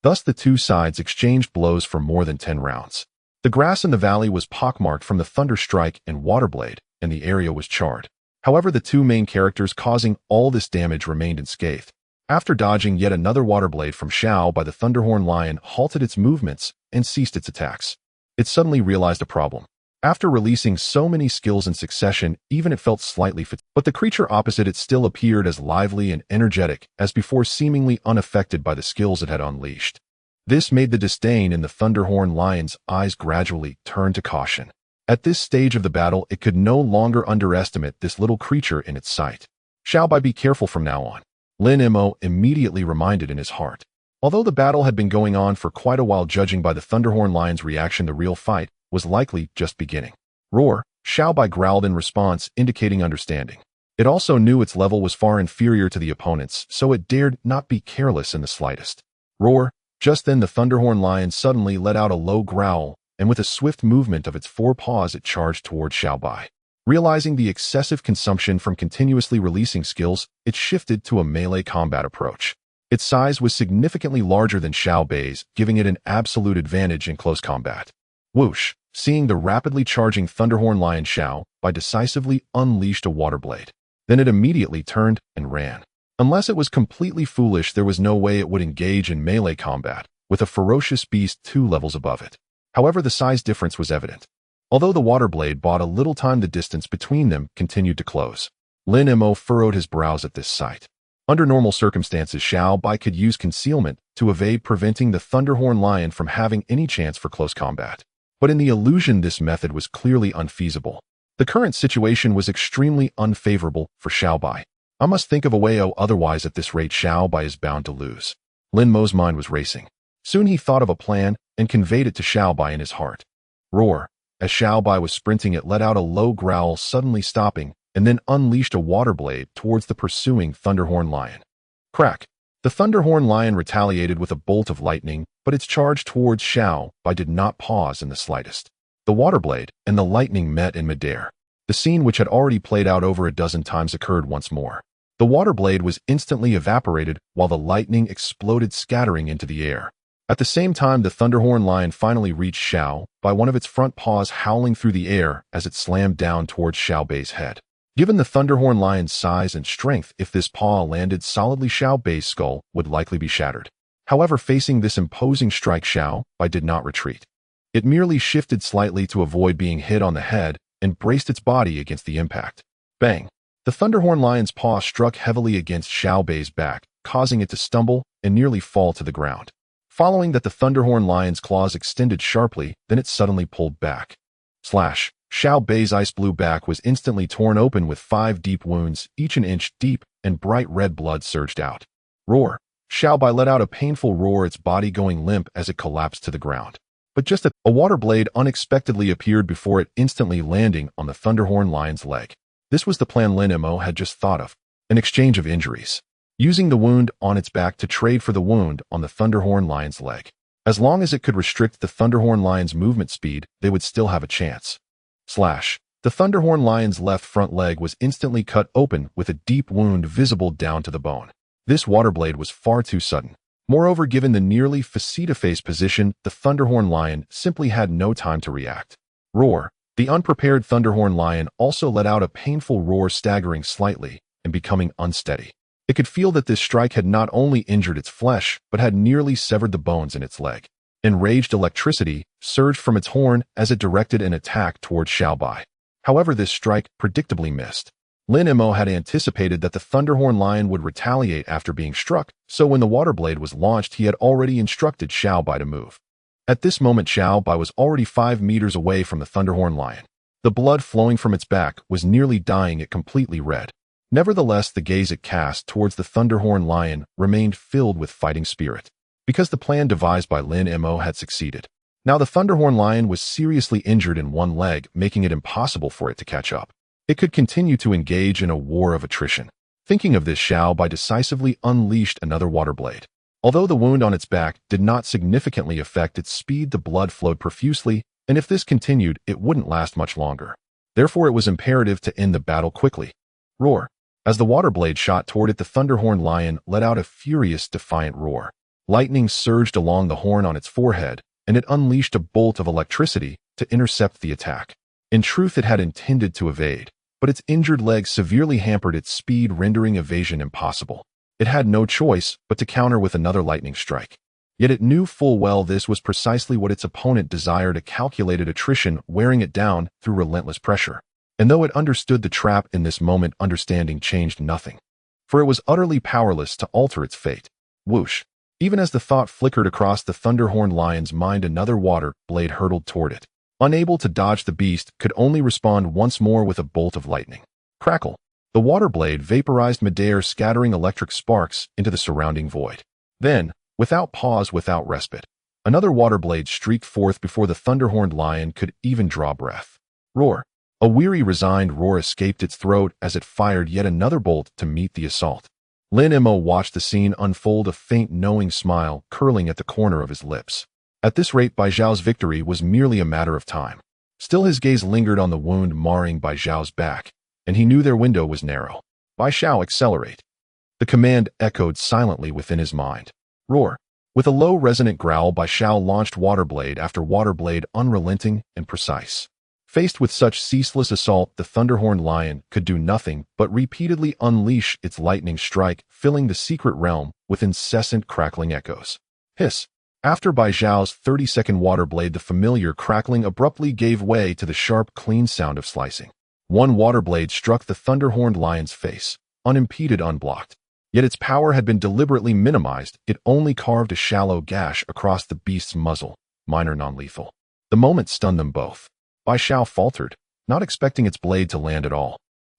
Speaker 1: Thus the two sides exchanged blows for more than 10 rounds. The grass in the valley was pockmarked from the Thunder Strike and Water Blade, and the area was charred. However, the two main characters causing all this damage remained unscathed. After dodging yet another Water Blade from Xiao Bei, the Thunderhorn Lion halted its movements and ceased its attacks. It suddenly realized a problem. After releasing so many skills in succession, even it felt slightly fatigued. But the creature opposite it still appeared as lively and energetic as before, seemingly unaffected by the skills it had unleashed. This made the disdain in the Thunderhorn Lion's eyes gradually turn to caution. At this stage of the battle, it could no longer underestimate this little creature in its sight. Xiao Bei, be careful from now on, Lin Mo immediately reminded in his heart. Although the battle had been going on for quite a while, judging by the Thunderhorn Lion's reaction, the real fight was likely just beginning. Roar! Xiao Bei growled in response, indicating understanding. It also knew its level was far inferior to the opponent's, so it dared not be careless in the slightest. Roar! Just then the Thunderhorn Lion suddenly let out a low growl, and with a swift movement of its forepaws it charged toward Xiao Bei. Realizing the excessive consumption from continuously releasing skills, it shifted to a melee combat approach. Its size was significantly larger than Xiao Bei's, giving it an absolute advantage in close combat. Whoosh! Seeing the rapidly charging Thunderhorn Lion, Xiao Bei decisively unleashed a Water Blade. Then it immediately turned and ran. Unless it was completely foolish, there was no way it would engage in melee combat, with a ferocious beast 2 levels above it. However, the size difference was evident. Although the Water Blade bought a little time, the distance between them continued to close. Lin Mo furrowed his brows at this sight. Under normal circumstances, Xiao Bei could use concealment to evade, preventing the Thunderhorn Lion from having any chance for close combat. But in the illusion, this method was clearly unfeasible. The current situation was extremely unfavorable for Xiao Bei. I must think of a way, otherwise at this rate Xiao Bei is bound to lose. Lin Mo's mind was racing. Soon he thought of a plan and conveyed it to Xiao Bei in his heart. Roar! As Xiao Bei was sprinting, it let out a low growl, suddenly stopping, and then unleashed a Water Blade towards the pursuing Thunderhorn Lion. Crack! The Thunderhorn Lion retaliated with a bolt of lightning, but its charge towards Xiao Bei did not pause in the slightest. The Water Blade and the lightning met in midair. The scene, which had already played out over a dozen times, occurred once more. The Water Blade was instantly evaporated while the lightning exploded, scattering into the air. At the same time, the Thunderhorn Lion finally reached Xiao Bei, one of its front paws howling through the air as it slammed down towards Xiao Bei's head. Given the Thunderhorn Lion's size and strength, if this paw landed solidly, Xiao Bei's skull would likely be shattered. However, facing this imposing strike, Xiao Bei did not retreat. It merely shifted slightly to avoid being hit on the head and braced its body against the impact. Bang! The Thunderhorn Lion's paw struck heavily against Xiao Bei's back, causing it to stumble and nearly fall to the ground. Following that, the Thunderhorn Lion's claws extended sharply, then it suddenly pulled back. Slash! Xiao Bei's ice blue back was instantly torn open with 5 deep wounds, each an inch deep, and bright red blood surged out. Roar! Xiao Bei let out a painful roar, its body going limp as it collapsed to the ground. But just as a Water Blade unexpectedly appeared before it, instantly landing on the Thunderhorn Lion's leg. This was the plan Lin Mo had just thought of, an exchange of injuries. Using the wound on its back to trade for the wound on the Thunderhorn Lion's leg. As long as it could restrict the Thunderhorn Lion's movement speed, they would still have a chance. Slash! The Thunderhorn Lion's left front leg was instantly cut open with a deep wound visible down to the bone. This Water Blade was far too sudden. Moreover, given the nearly face-to-face position, the Thunderhorn Lion simply had no time to react. Roar! The unprepared Thunderhorn Lion also let out a painful roar, staggering slightly and becoming unsteady. It could feel that this strike had not only injured its flesh, but had nearly severed the bones in its leg. Enraged electricity surged from its horn as it directed an attack towards Xiaobai. However, this strike predictably missed. Lin Mo had anticipated that the Thunderhorn Lion would retaliate after being struck, so when the water blade was launched, he had already instructed Xiaobai to move. At this moment, Xiaobai was already 5 meters away from the Thunderhorn Lion. The blood flowing from its back was nearly dyeing it completely red. Nevertheless, the gaze it cast towards the Thunderhorn Lion remained filled with fighting spirit, because the plan devised by Lin Mo had succeeded. Now the Thunderhorn Lion was seriously injured in one leg, making it impossible for it to catch up. It could continue to engage in a war of attrition. Thinking of this, Xiaobai decisively unleashed another water blade. Although the wound on its back did not significantly affect its speed, the blood flowed profusely, and if this continued, it wouldn't last much longer. Therefore, it was imperative to end the battle quickly. Roar. As the water blade shot toward it, the Thunderhorn Lion let out a furious, defiant roar. Lightning surged along the horn on its forehead, and it unleashed a bolt of electricity to intercept the attack. In truth, it had intended to evade, but its injured leg severely hampered its speed, rendering evasion impossible. It had no choice but to counter with another lightning strike. Yet it knew full well this was precisely what its opponent desired, a calculated attrition wearing it down through relentless pressure. And though it understood the trap in this moment, understanding changed nothing, for it was utterly powerless to alter its fate. Whoosh! Even as the thought flickered across the Thunderhorn Lion's mind, another water blade hurtled toward it. Unable to dodge, the beast could only respond once more with a bolt of lightning. Crackle! The water blade vaporized midair, scattering electric sparks into the surrounding void. Then, without pause, without respite, another water blade streaked forth before the Thunderhorned Lion could even draw breath. Roar! A weary, resigned roar escaped its throat as it fired yet another bolt to meet the assault. Lin Mo watched the scene unfold, a faint, knowing smile curling at the corner of his lips. At this rate, Bai Zhao's victory was merely a matter of time. Still, his gaze lingered on the wound marring Bai Zhao's back, and he knew their window was narrow. Bai Zhao, accelerate! The command echoed silently within his mind. Roar! With a low, resonant growl, Bai Zhao launched water blade after water blade, unrelenting and precise. Faced with such ceaseless assault, the Thunderhorned Lion could do nothing but repeatedly unleash its lightning strike, filling the secret realm with incessant crackling echoes. Hiss! After Bai Zhao's 30-second water blade, the familiar crackling abruptly gave way to the sharp, clean sound of slicing. One water blade struck the Thunderhorned Lion's face, unimpeded, unblocked. Yet its power had been deliberately minimized. It only carved a shallow gash across the beast's muzzle, minor, non-lethal. The moment stunned them both. Bai Zhao faltered, not expecting its blade to land at all.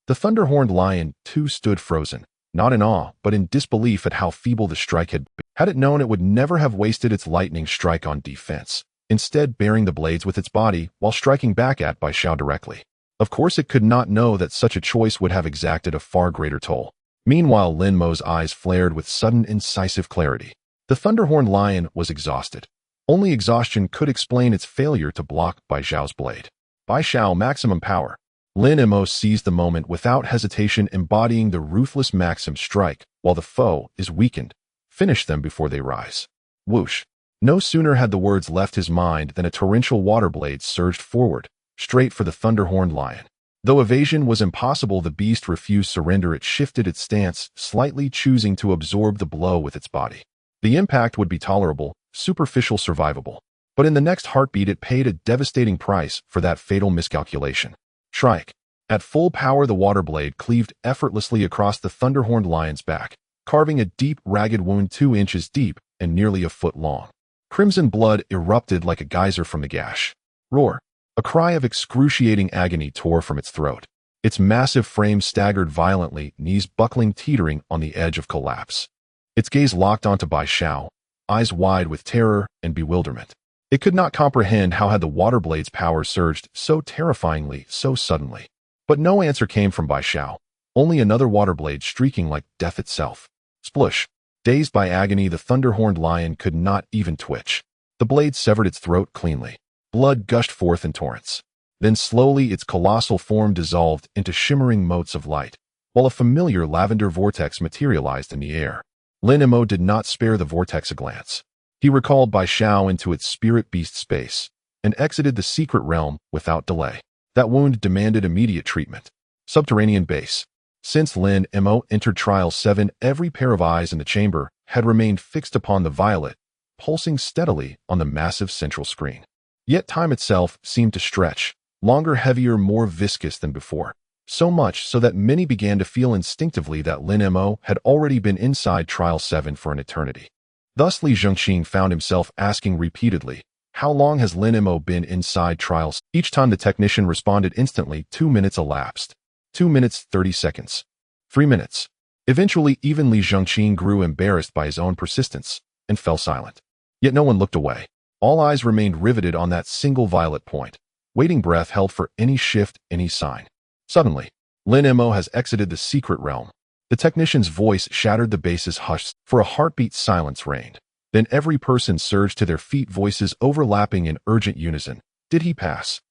Speaker 1: The Thunderhorned Lion, too, stood frozen, not in awe, but in disbelief at how feeble the strike had been. Had it known, it would never have wasted its lightning strike on defense, instead bearing the blades with its body while striking back at Bai Zhao directly. Of course, it could not know that such a choice would have exacted a far greater toll. Meanwhile, Lin Mo's eyes flared with sudden, incisive clarity. The Thunderhorned Lion was exhausted. Only exhaustion could explain its failure to block Bai Zhao's blade. Bai Zhao, maximum power. Lin Mo seized the moment without hesitation, embodying the ruthless maxim: strike while the foe is weakened. Finish them before they rise. Whoosh! No sooner had the words left his mind than a torrential water blade surged forward, straight for the Thunderhorned Lion. Though evasion was impossible, the beast refused surrender. It shifted its stance slightly, choosing to absorb the blow with its body. The impact would be tolerable, superficial, survivable. But in the next heartbeat, it paid a devastating price for that fatal miscalculation. Strike! At full power, the water blade cleaved effortlessly across the Thunderhorned Lion's back, carving a deep, ragged wound 2 inches deep and nearly a foot long. Crimson blood erupted like a geyser from the gash. Roar! A cry of excruciating agony tore from its throat. Its massive frame staggered violently, knees buckling, teetering on the edge of collapse. Its gaze locked onto Bai Zhao, eyes wide with terror and bewilderment. It could not comprehend how had the water blade's power surged so terrifyingly, so suddenly. But no answer came from Bai Zhao, only another water blade streaking like death itself. Splush! Dazed by agony, the Thunderhorned Lion could not even twitch. The blade severed its throat cleanly. Blood gushed forth in torrents. Then slowly its colossal form dissolved into shimmering motes of light, while a familiar lavender vortex materialized in the air. Lin Mo did not spare the vortex a glance. He recalled Bai Zhao into its spirit beast space and exited the secret realm without delay. That wound demanded immediate treatment. Subterranean base. Since Lin Mo entered Trial 7, every pair of eyes in the chamber had remained fixed upon the violet, pulsing steadily on the massive central screen. Yet time itself seemed to stretch, longer, heavier, more viscous than before. So much so that many began to feel instinctively that Lin Mo had already been inside Trial 7 for an eternity. Thus Li Zhengqing found himself asking repeatedly, "How long has Lin Mo been inside Trials?" Each time the technician responded instantly, 2 minutes elapsed. 2 minutes, 30 seconds. 3 minutes. Eventually, even Li Zhengqing grew embarrassed by his own persistence and fell silent. Yet no one looked away. All eyes remained riveted on that single violet point, waiting breath held for any shift, any sign. Suddenly, Lin Mo has exited the secret realm. The technician's voice shattered the base's hush. For a heartbeat, silence reigned. Then every person surged to their feet, voices overlapping in urgent unison. Did he pass?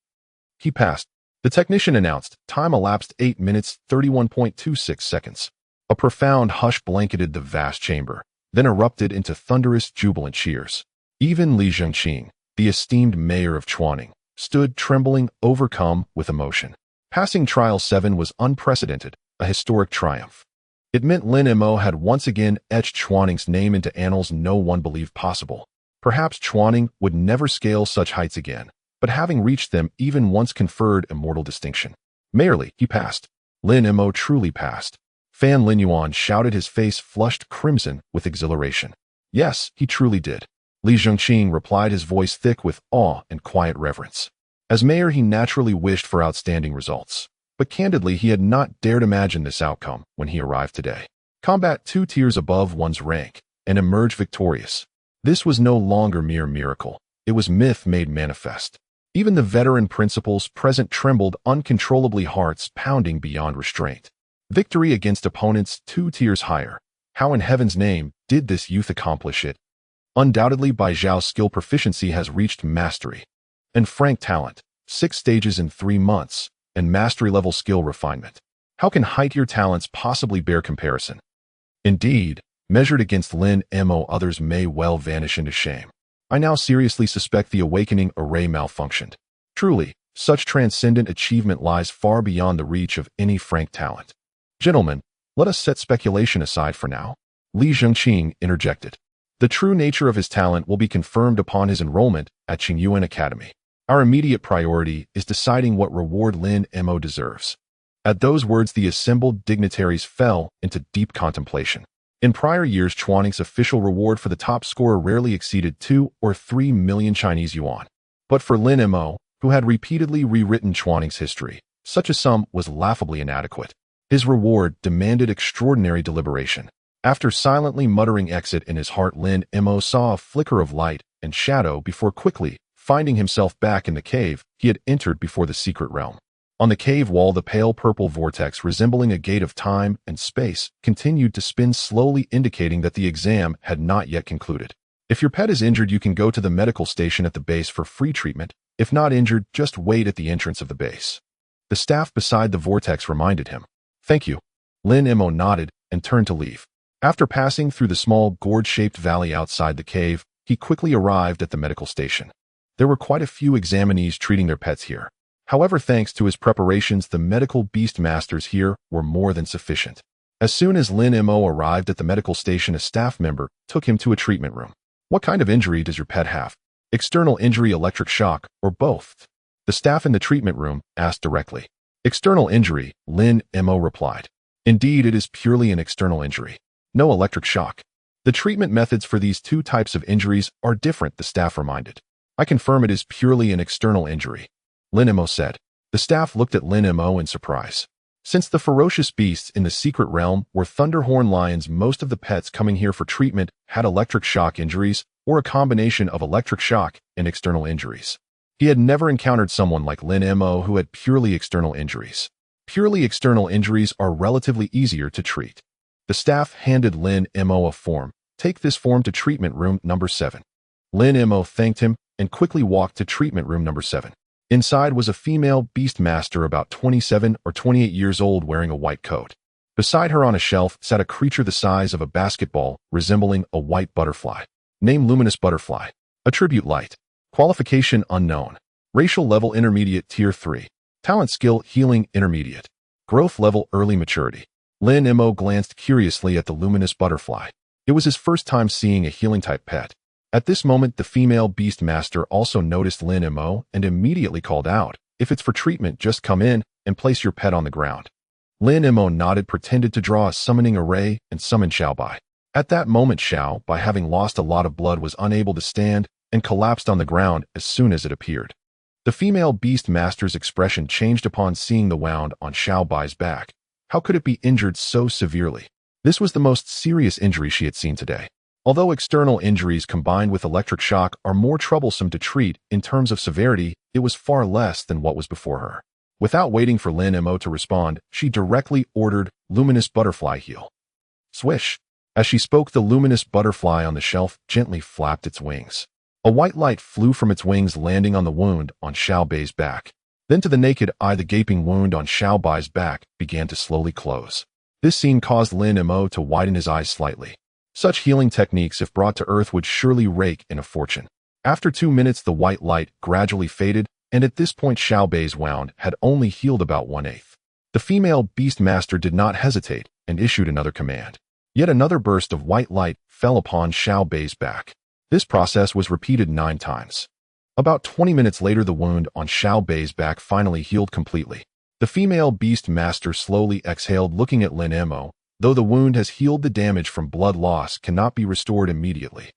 Speaker 1: He passed. The technician announced. Time elapsed 8 minutes, 31.26 seconds. A profound hush blanketed the vast chamber, then erupted into thunderous, jubilant cheers. Even Li Zhengqing, the esteemed mayor of Chuaning, stood trembling, overcome with emotion. Passing Trial 7 was unprecedented, a historic triumph. It meant Lin Mo had once again etched Chuaning's name into annals no one believed possible. Perhaps Chuaning would never scale such heights again, but having reached them even once conferred immortal distinction. Mayorly, he passed. Lin Mo truly passed. Fan Lin Yuan shouted, his face flushed crimson with exhilaration. Yes, he truly did. Li Zhengqing replied, his voice thick with awe and quiet reverence. As mayor, he naturally wished for outstanding results. But candidly, he had not dared imagine this outcome when he arrived today. Combat 2 tiers above one's rank and emerge victorious. This was no longer mere miracle. It was myth made manifest. Even the veteran principals present trembled uncontrollably, hearts pounding beyond restraint. Victory against opponents 2 tiers higher. How in heaven's name did this youth accomplish it? Undoubtedly, Bai Zhao's skill proficiency has reached mastery. And frank talent, 6 stages in 3 months, and mastery-level skill refinement. How can height-tier talents possibly bear comparison? Indeed, measured against Lin Mo, others may well vanish into shame. I now seriously suspect the awakening array malfunctioned. Truly, such transcendent achievement lies far beyond the reach of any frank talent. Gentlemen, let us set speculation aside for now. Li Zhengqing interjected. The true nature of his talent will be confirmed upon his enrollment at Qingyuan Academy. Our immediate priority is deciding what reward Lin Mo deserves. At those words, the assembled dignitaries fell into deep contemplation. In prior years, Chuaning's official reward for the top scorer rarely exceeded 2 or 3 million Chinese yuan. But for Lin Mo, who had repeatedly rewritten Chuaning's history, such a sum was laughably inadequate. His reward demanded extraordinary deliberation. After silently muttering exit in his heart, Lin Mo saw a flicker of light and shadow before quickly finding himself back in the cave he had entered before the secret realm. On the cave wall, the pale purple vortex resembling a gate of time and space continued to spin slowly, indicating that the exam had not yet concluded. If your pet is injured, you can go to the medical station at the base for free treatment. If not injured, just wait at the entrance of the base. The staff beside the vortex reminded him. Thank you. Lin Mo nodded and turned to leave. After passing through the small gourd-shaped valley outside the cave, he quickly arrived at the medical station. There were quite a few examinees treating their pets here. However, thanks to his preparations, the medical beast masters here were more than sufficient. As soon as Lin Mo arrived at the medical station, a staff member took him to a treatment room. What kind of injury does your pet have? External injury, electric shock, or both? The staff in the treatment room asked directly. External injury, Lin Mo replied. Indeed, it is purely an external injury. No electric shock. The treatment methods for these 2 types of injuries are different, the staff reminded. I confirm it is purely an external injury, Lin Mo said. The staff looked at Lin Mo in surprise. Since the ferocious beasts in the secret realm were thunderhorn lions, most of the pets coming here for treatment had electric shock injuries or a combination of electric shock and external injuries. He had never encountered someone like Lin Mo who had purely external injuries. Purely external injuries are relatively easier to treat. The staff handed Lin Mo a form. Take this form to treatment room number 7. Lin Mo thanked him and quickly walked to treatment room number 7. Inside was a female beast master about 27 or 28 years old, wearing a white coat. Beside her on a shelf sat a creature the size of a basketball, resembling a white butterfly. Name luminous butterfly. Attribute light. Qualification unknown. Racial level intermediate tier 3. Talent skill healing intermediate. Growth level early maturity. Lin Mo glanced curiously at the luminous butterfly. It was his first time seeing a healing-type pet. At this moment, the female beast master also noticed Lin Mo and immediately called out, "If it's for treatment, just come in and place your pet on the ground." Lin Mo nodded, pretended to draw a summoning array, and summoned Xiaobai. At that moment, Xiaobai, having lost a lot of blood, was unable to stand and collapsed on the ground as soon as it appeared. The female beast master's expression changed upon seeing the wound on Xiaobai's back. How could it be injured so severely? This was the most serious injury she had seen today. Although external injuries combined with electric shock are more troublesome to treat in terms of severity, it was far less than what was before her. Without waiting for Lin Mo to respond, she directly ordered luminous butterfly heal. Swish! As she spoke, the luminous butterfly on the shelf gently flapped its wings. A white light flew from its wings, landing on the wound on Xiaobai's back. Then to the naked eye, the gaping wound on Xiaobai's back began to slowly close. This scene caused Lin Mo to widen his eyes slightly. Such healing techniques, if brought to Earth, would surely rake in a fortune. After 2 minutes, the white light gradually faded, and at this point Xiaobai's wound had only healed about 1/8. The female beast master did not hesitate and issued another command. Yet another burst of white light fell upon Xiaobai's back. This process was repeated 9 times. About 20 minutes later, the wound on Xiaobai's back finally healed completely. The female beast master slowly exhaled, looking at Lin Mo. Though the wound has healed, the damage from blood loss cannot be restored immediately.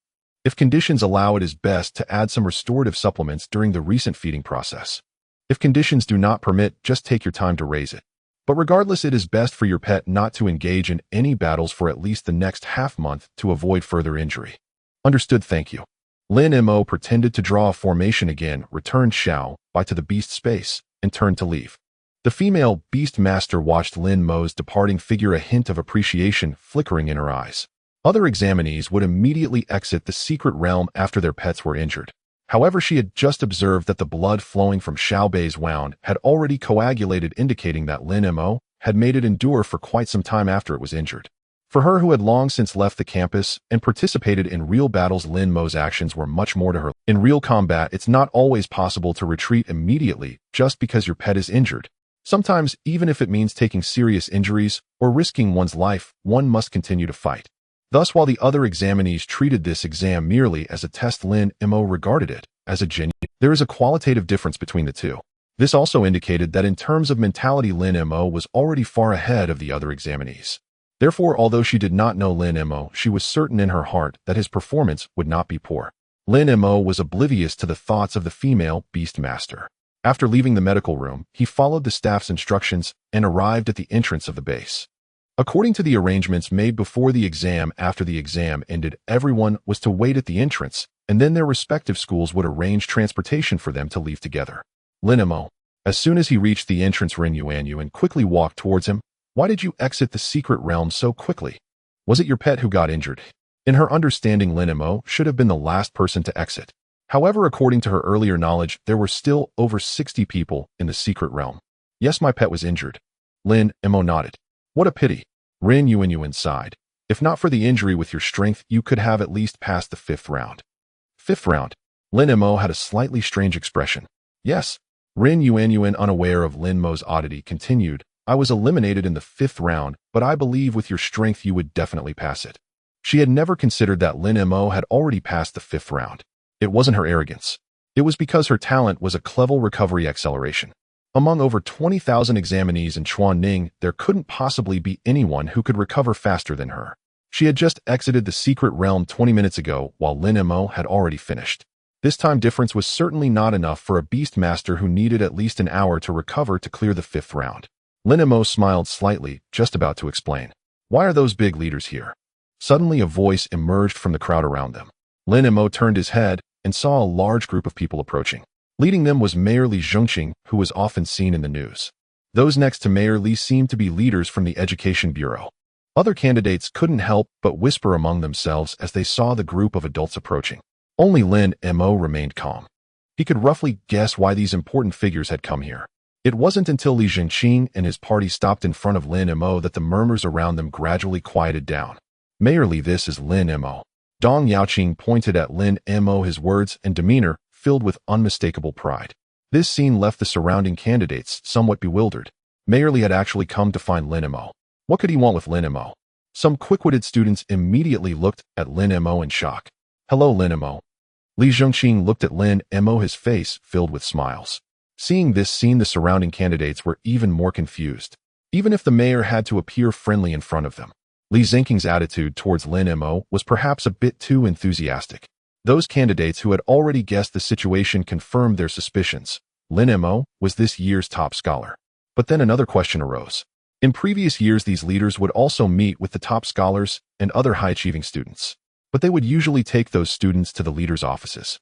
Speaker 1: If conditions allow, it is best to add some restorative supplements during the recent feeding process. If conditions do not permit, just take your time to raise it. But regardless, it is best for your pet not to engage in any battles for at least the next half-month to avoid further injury. Understood, thank you. Lin Mo pretended to draw a formation again, returned Xiaobai to the beast space, and turned to leave. The female beast master watched Lin Mo's departing figure, a hint of appreciation flickering in her eyes. Other examinees would immediately exit the secret realm after their pets were injured. However, she had just observed that the blood flowing from Xiaobai's wound had already coagulated, indicating that Lin Mo had made it endure for quite some time after it was injured. For her, who had long since left the campus and participated in real battles, Lin Mo's actions were much more to her. In real combat, it's not always possible to retreat immediately just because your pet is injured. Sometimes, even if it means taking serious injuries or risking one's life, one must continue to fight. Thus, while the other examinees treated this exam merely as a test, Lin Mo regarded it as a genuine. There is a qualitative difference between the two. This also indicated that in terms of mentality, Lin Mo was already far ahead of the other examinees. Therefore, although she did not know Lin Mo, she was certain in her heart that his performance would not be poor. Lin Mo was oblivious to the thoughts of the female beast master. After leaving the medical room, he followed the staff's instructions and arrived at the entrance of the base. According to the arrangements made before the exam, after the exam ended, everyone was to wait at the entrance, and then their respective schools would arrange transportation for them to leave together. Lin Mo, as soon as he reached the entrance, Ren Yuanyuan quickly walked towards him. "Why did you exit the secret realm so quickly? Was it your pet who got injured?" In her understanding, Lin Mo should have been the last person to exit. However, according to her earlier knowledge, there were still over 60 people in the secret realm. "Yes, my pet was injured." Lin Mo nodded. "What a pity." Ren Yuanyuan sighed. "If not for the injury, with your strength, you could have at least passed the 5th round. 5th round? Lin Mo had a slightly strange expression. "Yes." Ren Yuanyuan, unaware of Lin Mo's oddity, continued, "I was eliminated in the 5th round, but I believe with your strength you would definitely pass it." She had never considered that Lin Mo had already passed the 5th round. It wasn't her arrogance. It was because her talent was a clever recovery acceleration. Among over 20,000 examinees in Chuanning, there couldn't possibly be anyone who could recover faster than her. She had just exited the secret realm 20 minutes ago, while Lin Mo had already finished. This time difference was certainly not enough for a beast master who needed at least an hour to recover to clear the 5th round. Lin Mo smiled slightly, just about to explain. "Why are those big leaders here?" Suddenly a voice emerged from the crowd around them. Lin Mo turned his head and saw a large group of people approaching. Leading them was Mayor Li Zhongqing, who was often seen in the news. Those next to Mayor Li seemed to be leaders from the Education Bureau. Other candidates couldn't help but whisper among themselves as they saw the group of adults approaching. Only Lin Mo remained calm. He could roughly guess why these important figures had come here. It wasn't until Li Zhongqing and his party stopped in front of Lin Mo that the murmurs around them gradually quieted down. "Mayor Li, this is Lin Mo." Dong Yaoqing pointed at Lin Mo, his words and demeanor filled with unmistakable pride. This scene left the surrounding candidates somewhat bewildered. Mayor Li had actually come to find Lin Mo. What could he want with Lin Mo? Some quick-witted students immediately looked at Lin Mo in shock. Hello, Lin Mo. Li Zhengqing looked at Lin Mo, his face filled with smiles. Seeing this scene, the surrounding candidates were even more confused. Even if the mayor had to appear friendly in front of them, Li Zhengqing's attitude towards Lin Mo was perhaps a bit too enthusiastic. Those candidates who had already guessed the situation confirmed their suspicions. Lin Mo was this year's top scholar. But then another question arose. In previous years, these leaders would also meet with the top scholars and other high-achieving students, but they would usually take those students to the leaders' offices.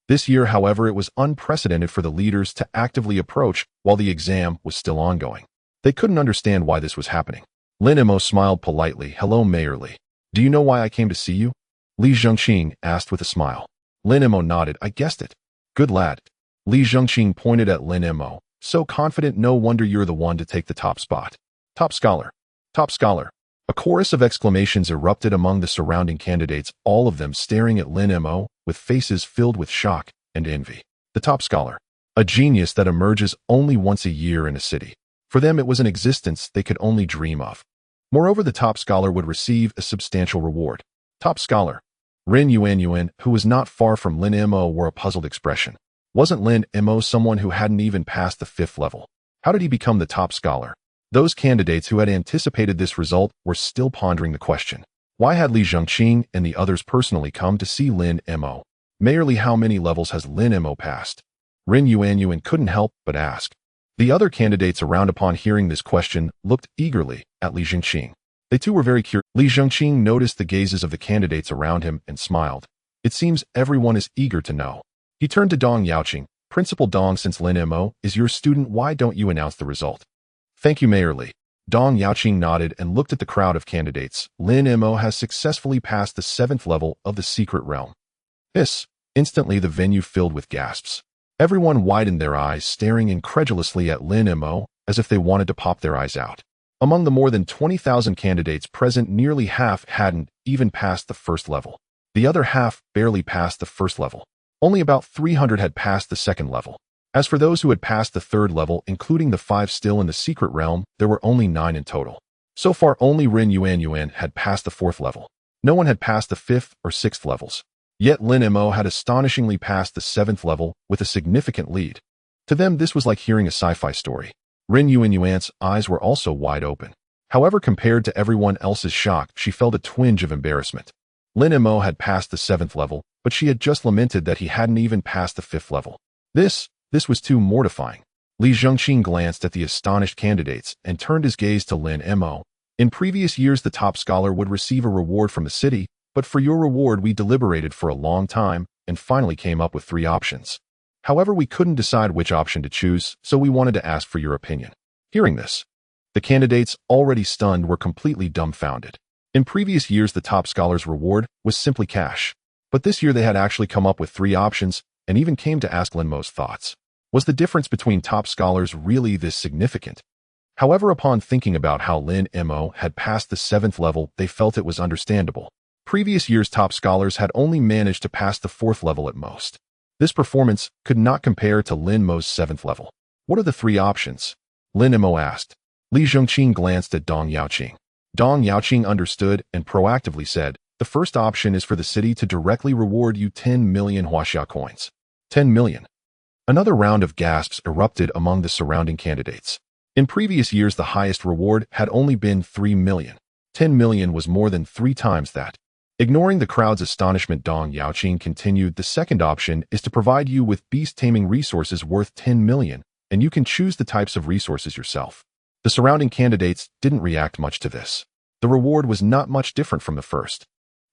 Speaker 1: This year, however, it was unprecedented for the leaders to actively approach while the exam was still ongoing. They couldn't understand why this was happening. Lin Mo smiled politely. Hello, Mayor Li. Do you know why I came to see you? Li Zhengqing asked with a smile. Lin Mo nodded. I guessed it. Good lad. Li Zhengqing pointed at Lin Mo. So confident, no wonder you're the one to take the top spot. Top scholar. Top scholar. A chorus of exclamations erupted among the surrounding candidates, all of them staring at Lin Mo with faces filled with shock and envy. The top scholar. A genius that emerges only once a year in a city. For them, it was an existence they could only dream of. Moreover, the top scholar would receive a substantial reward. Top scholar. Ren Yuan, who was not far from Lin Mo, wore a puzzled expression. Wasn't Lin Mo someone who hadn't even passed the 5th level? How did he become the top scholar? Those candidates who had anticipated this result were still pondering the question. Why had Li Zhengqing and the others personally come to see Lin Mo? Mayor Li, how many levels has Lin Mo passed? Ren Yuan couldn't help but ask. The other candidates around, upon hearing this question, looked eagerly at Li Zhengqing. They too were very curious. Li Zhengqing noticed the gazes of the candidates around him and smiled. It seems everyone is eager to know. He turned to Dong Yaoqing. Principal Dong, since Lin Mo is your student, why don't you announce the result? Thank you, Mayor Li. Dong Yaoqing nodded and looked at the crowd of candidates. Lin Mo has successfully passed the 7th level of the secret realm. Instantly the venue filled with gasps. Everyone widened their eyes, staring incredulously at Lin Mo as if they wanted to pop their eyes out. Among the more than 20,000 candidates present, nearly half hadn't even passed the 1st level. The other half barely passed the 1st level. Only about 300 had passed the 2nd level. As for those who had passed the 3rd level, including the 5 still in the secret realm, there were only 9 in total. So far, only Ren Yuan had passed the 4th level. No one had passed the 5th or 6th levels. Yet Lin Mo had astonishingly passed the 7th level with a significant lead. To them, this was like hearing a sci-fi story. Ren Yuan's eyes were also wide open. However, compared to everyone else's shock, she felt a twinge of embarrassment. Lin Mo had passed the 7th level, but she had just lamented that he hadn't even passed the 5th level. This was too mortifying. Li Zhengqing glanced at the astonished candidates and turned his gaze to Lin Mo. In previous years, the top scholar would receive a reward from the city, but for your reward, we deliberated for a long time and finally came up with 3 options. However, we couldn't decide which option to choose, so we wanted to ask for your opinion. Hearing this, the candidates, already stunned, were completely dumbfounded. In previous years, the top scholar's reward was simply cash. But this year they had actually come up with 3 options and even came to ask Lin Mo's thoughts. Was the difference between top scholars really this significant? However, upon thinking about how Lin Mo had passed the 7th level, they felt it was understandable. Previous years' top scholars had only managed to pass the 4th level at most. This performance could not compare to Lin Mo's 7th level. What are the 3 options? Lin Mo asked. Li Zhengqing glanced at Dong Yaoqing. Dong Yaoqing understood and proactively said, the first option is for the city to directly reward you 10 million huaxia coins. 10 million. Another round of gasps erupted among the surrounding candidates. In previous years, the highest reward had only been 3 million. 10 million was more than 3 times that. Ignoring the crowd's astonishment, Dong Yaoqing continued, the second option is to provide you with beast-taming resources worth 10 million, and you can choose the types of resources yourself. The surrounding candidates didn't react much to this. The reward was not much different from the first.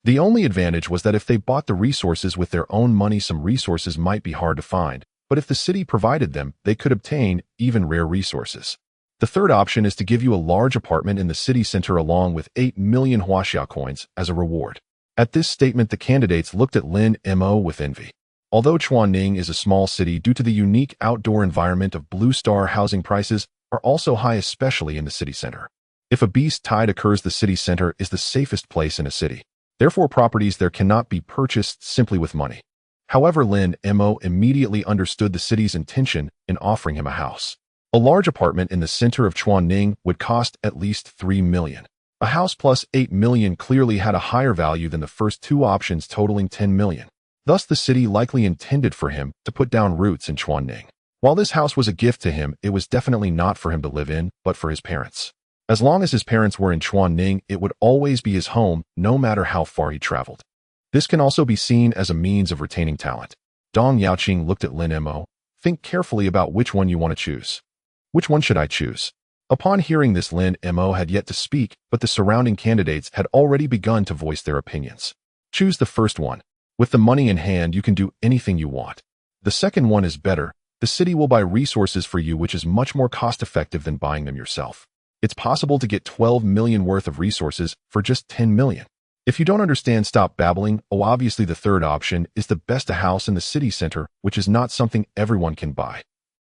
Speaker 1: The only advantage was that if they bought the resources with their own money, some resources might be hard to find, but if the city provided them, they could obtain even rare resources. The third option is to give you a large apartment in the city center along with 8 million huaxia coins as a reward. At this statement, the candidates looked at Lin Mo with envy. Although Chuaning is a small city, due to the unique outdoor environment of Blue Star, housing prices are also high, especially in the city center. If a beast tide occurs, the city center is the safest place in a city. Therefore, properties there cannot be purchased simply with money. However, Lin Mo immediately understood the city's intention in offering him a house. A large apartment in the center of Chuanning would cost at least 3 million. A house plus 8 million clearly had a higher value than the first two options, totaling 10 million. Thus, the city likely intended for him to put down roots in Chuanning. While this house was a gift to him, it was definitely not for him to live in, but for his parents. As long as his parents were in Chuanning, it would always be his home, no matter how far he traveled. This can also be seen as a means of retaining talent. Dong Yaoqing looked at Lin Mo. Think carefully about which one you want to choose. Which one should I choose? Upon hearing this, Lin Mo had yet to speak, but the surrounding candidates had already begun to voice their opinions. Choose the first one. With the money in hand, you can do anything you want. The second one is better. The city will buy resources for you, which is much more cost-effective than buying them yourself. It's possible to get 12 million worth of resources for just 10 million. If you don't understand, stop babbling. Oh, obviously the third option is the best, a house in the city center, which is not something everyone can buy.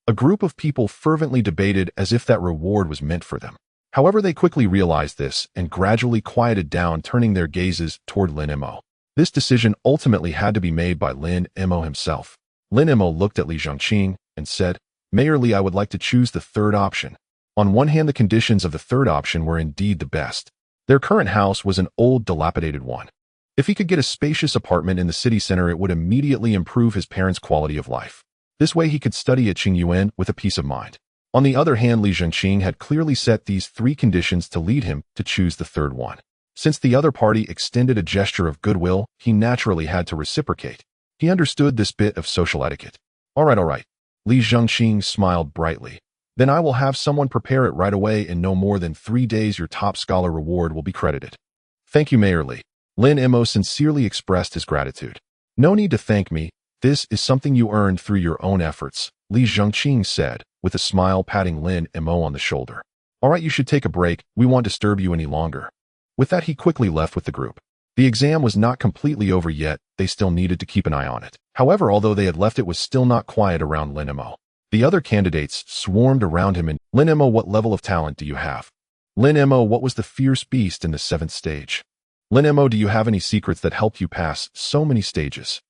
Speaker 1: A group of people fervently debated as if that reward was meant for them. However, they quickly realized this and gradually quieted down, turning their gazes toward Lin Mo. This decision ultimately had to be made by Lin Mo himself. Lin Mo looked at Li Zhongqing and said, Mayor Li, I would like to choose the third option. On one hand, the conditions of the third option were indeed the best. Their current house was an old, dilapidated one. If he could get a spacious apartment in the city center, it would immediately improve his parents' quality of life. This way he could study at Qingyuan with a peace of mind. On the other hand, Li Zhongqing had clearly set these three conditions to lead him to choose the third one. Since the other party extended a gesture of goodwill, he naturally had to reciprocate. He understood this bit of social etiquette. All right. Li Zhongqing smiled brightly. Then I will have someone prepare it right away. In no more than 3 days, your top scholar reward will be credited. Thank you, Mayor Li. Lin Mo sincerely expressed his gratitude. No need to thank me. This is something you earned through your own efforts, Li Zhongqing said, with a smile, patting Lin Mo on the shoulder. All right, you should take a break. We won't disturb you any longer. With that, he quickly left with the group. The exam was not completely over yet. They still needed to keep an eye on it. However, although they had left, it was still not quiet around Lin Mo. The other candidates swarmed around him and, Lin Mo, what level of talent do you have? Lin Mo, what was the fierce beast in the 7th stage? Lin Mo, do you have any secrets that helped you pass so many stages?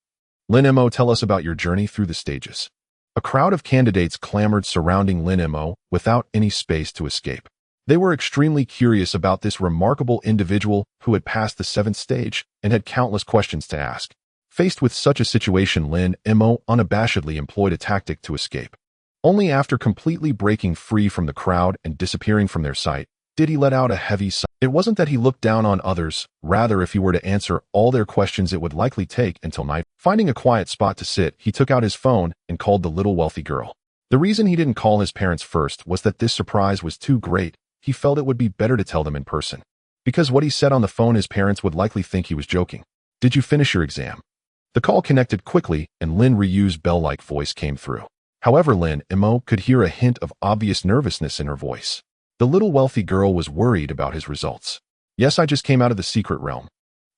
Speaker 1: Lin Mo, tell us about your journey through the stages. A crowd of candidates clamored surrounding Lin Mo without any space to escape. They were extremely curious about this remarkable individual who had passed the 7th stage and had countless questions to ask. Faced with such a situation, Lin Mo unabashedly employed a tactic to escape. Only after completely breaking free from the crowd and disappearing from their sight did he let out a heavy sigh. It wasn't that he looked down on others, rather if he were to answer all their questions it would likely take until night. Finding a quiet spot to sit, he took out his phone and called the little wealthy girl. The reason he didn't call his parents first was that this surprise was too great. He felt it would be better to tell them in person. Because what he said on the phone, his parents would likely think he was joking. Did you finish your exam? The call connected quickly and Lin Ryu's bell-like voice came through. However, Lin Mo could hear a hint of obvious nervousness in her voice. The little wealthy girl was worried about his results. Yes, I just came out of the secret realm.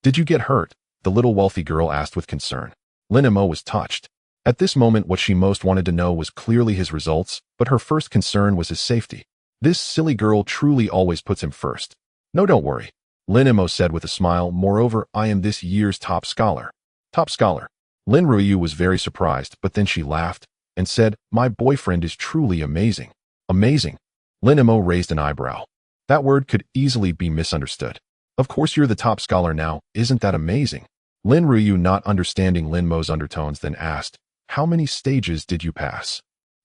Speaker 1: Did you get hurt? The little wealthy girl asked with concern. Lin Mo was touched. At this moment, what she most wanted to know was clearly his results, but her first concern was his safety. This silly girl truly always puts him first. No, don't worry, Lin Mo said with a smile. Moreover, I am this year's top scholar. Top scholar. Lin Ryu was very surprised, but then she laughed and said, my boyfriend is truly amazing. Amazing. Lin Mo raised an eyebrow. That word could easily be misunderstood. Of course you're the top scholar now, isn't that amazing? Lin Ryu, not understanding Lin Mo's undertones, then asked, how many stages did you pass?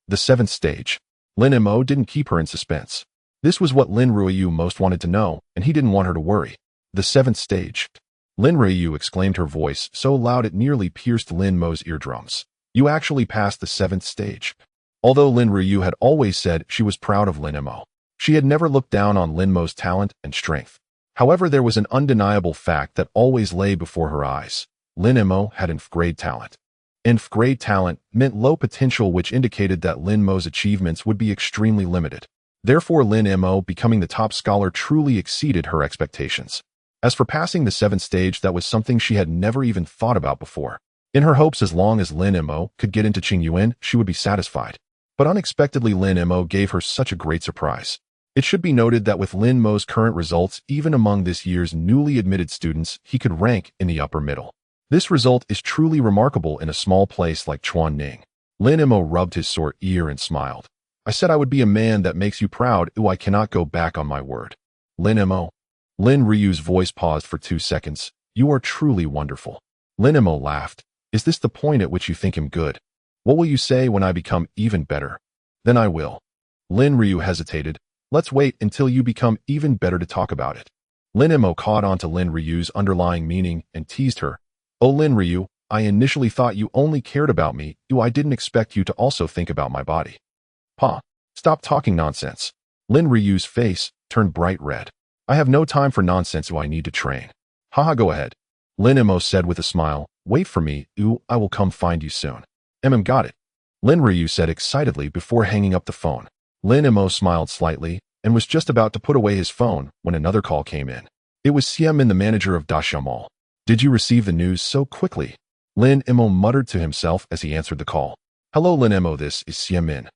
Speaker 1: The 7th stage. Lin Mo didn't keep her in suspense. This was what Lin Ryu most wanted to know, and he didn't want her to worry. The 7th stage. Lin Ryu exclaimed, her voice so loud it nearly pierced Lin Mo's eardrums. You actually passed the 7th stage. Although Lin Ryu had always said she was proud of Lin Mo, she had never looked down on Lin Mo's talent and strength. However, there was an undeniable fact that always lay before her eyes. Lin Mo had nth grade talent. Nth grade talent meant low potential, which indicated that Lin Mo's achievements would be extremely limited. Therefore, Lin Mo becoming the top scholar truly exceeded her expectations. As for passing the 7th stage, that was something she had never even thought about before. In her hopes, as long as Lin Mo could get into Qingyuan, she would be satisfied. But unexpectedly, Lin Mo gave her such a great surprise. It should be noted that with Lin Mo's current results, even among this year's newly admitted students, he could rank in the upper middle. This result is truly remarkable in a small place like Chuanning. Lin Mo rubbed his sore ear and smiled. I said I would be a man that makes you proud. Ooh, I cannot go back on my word. Lin Mo. Lin Ryu's voice paused for 2 seconds. You are truly wonderful. Lin Mo laughed. Is this the point at which you think him good? What will you say when I become even better? Then I will. Lin Ryu hesitated. Let's wait until you become even better to talk about it. Lin Mo caught on to Lin Ryu's underlying meaning and teased her. Oh Lin Ryu, I initially thought you only cared about me. I didn't expect you to also think about my body. Pa, stop talking nonsense. Lin Ryu's face turned bright red. I have no time for nonsense. I need to train. Haha, go ahead. Lin Mo said with a smile. Wait for me. I will come find you soon. Got it. Lin Ryu said excitedly before hanging up the phone. Lin Mo smiled slightly and was just about to put away his phone when another call came in. It was Xiamin, the manager of Daxia Mall. Did you receive the news so quickly? Lin Mo muttered to himself as he answered the call. Hello Lin Mo, this is Xiamin.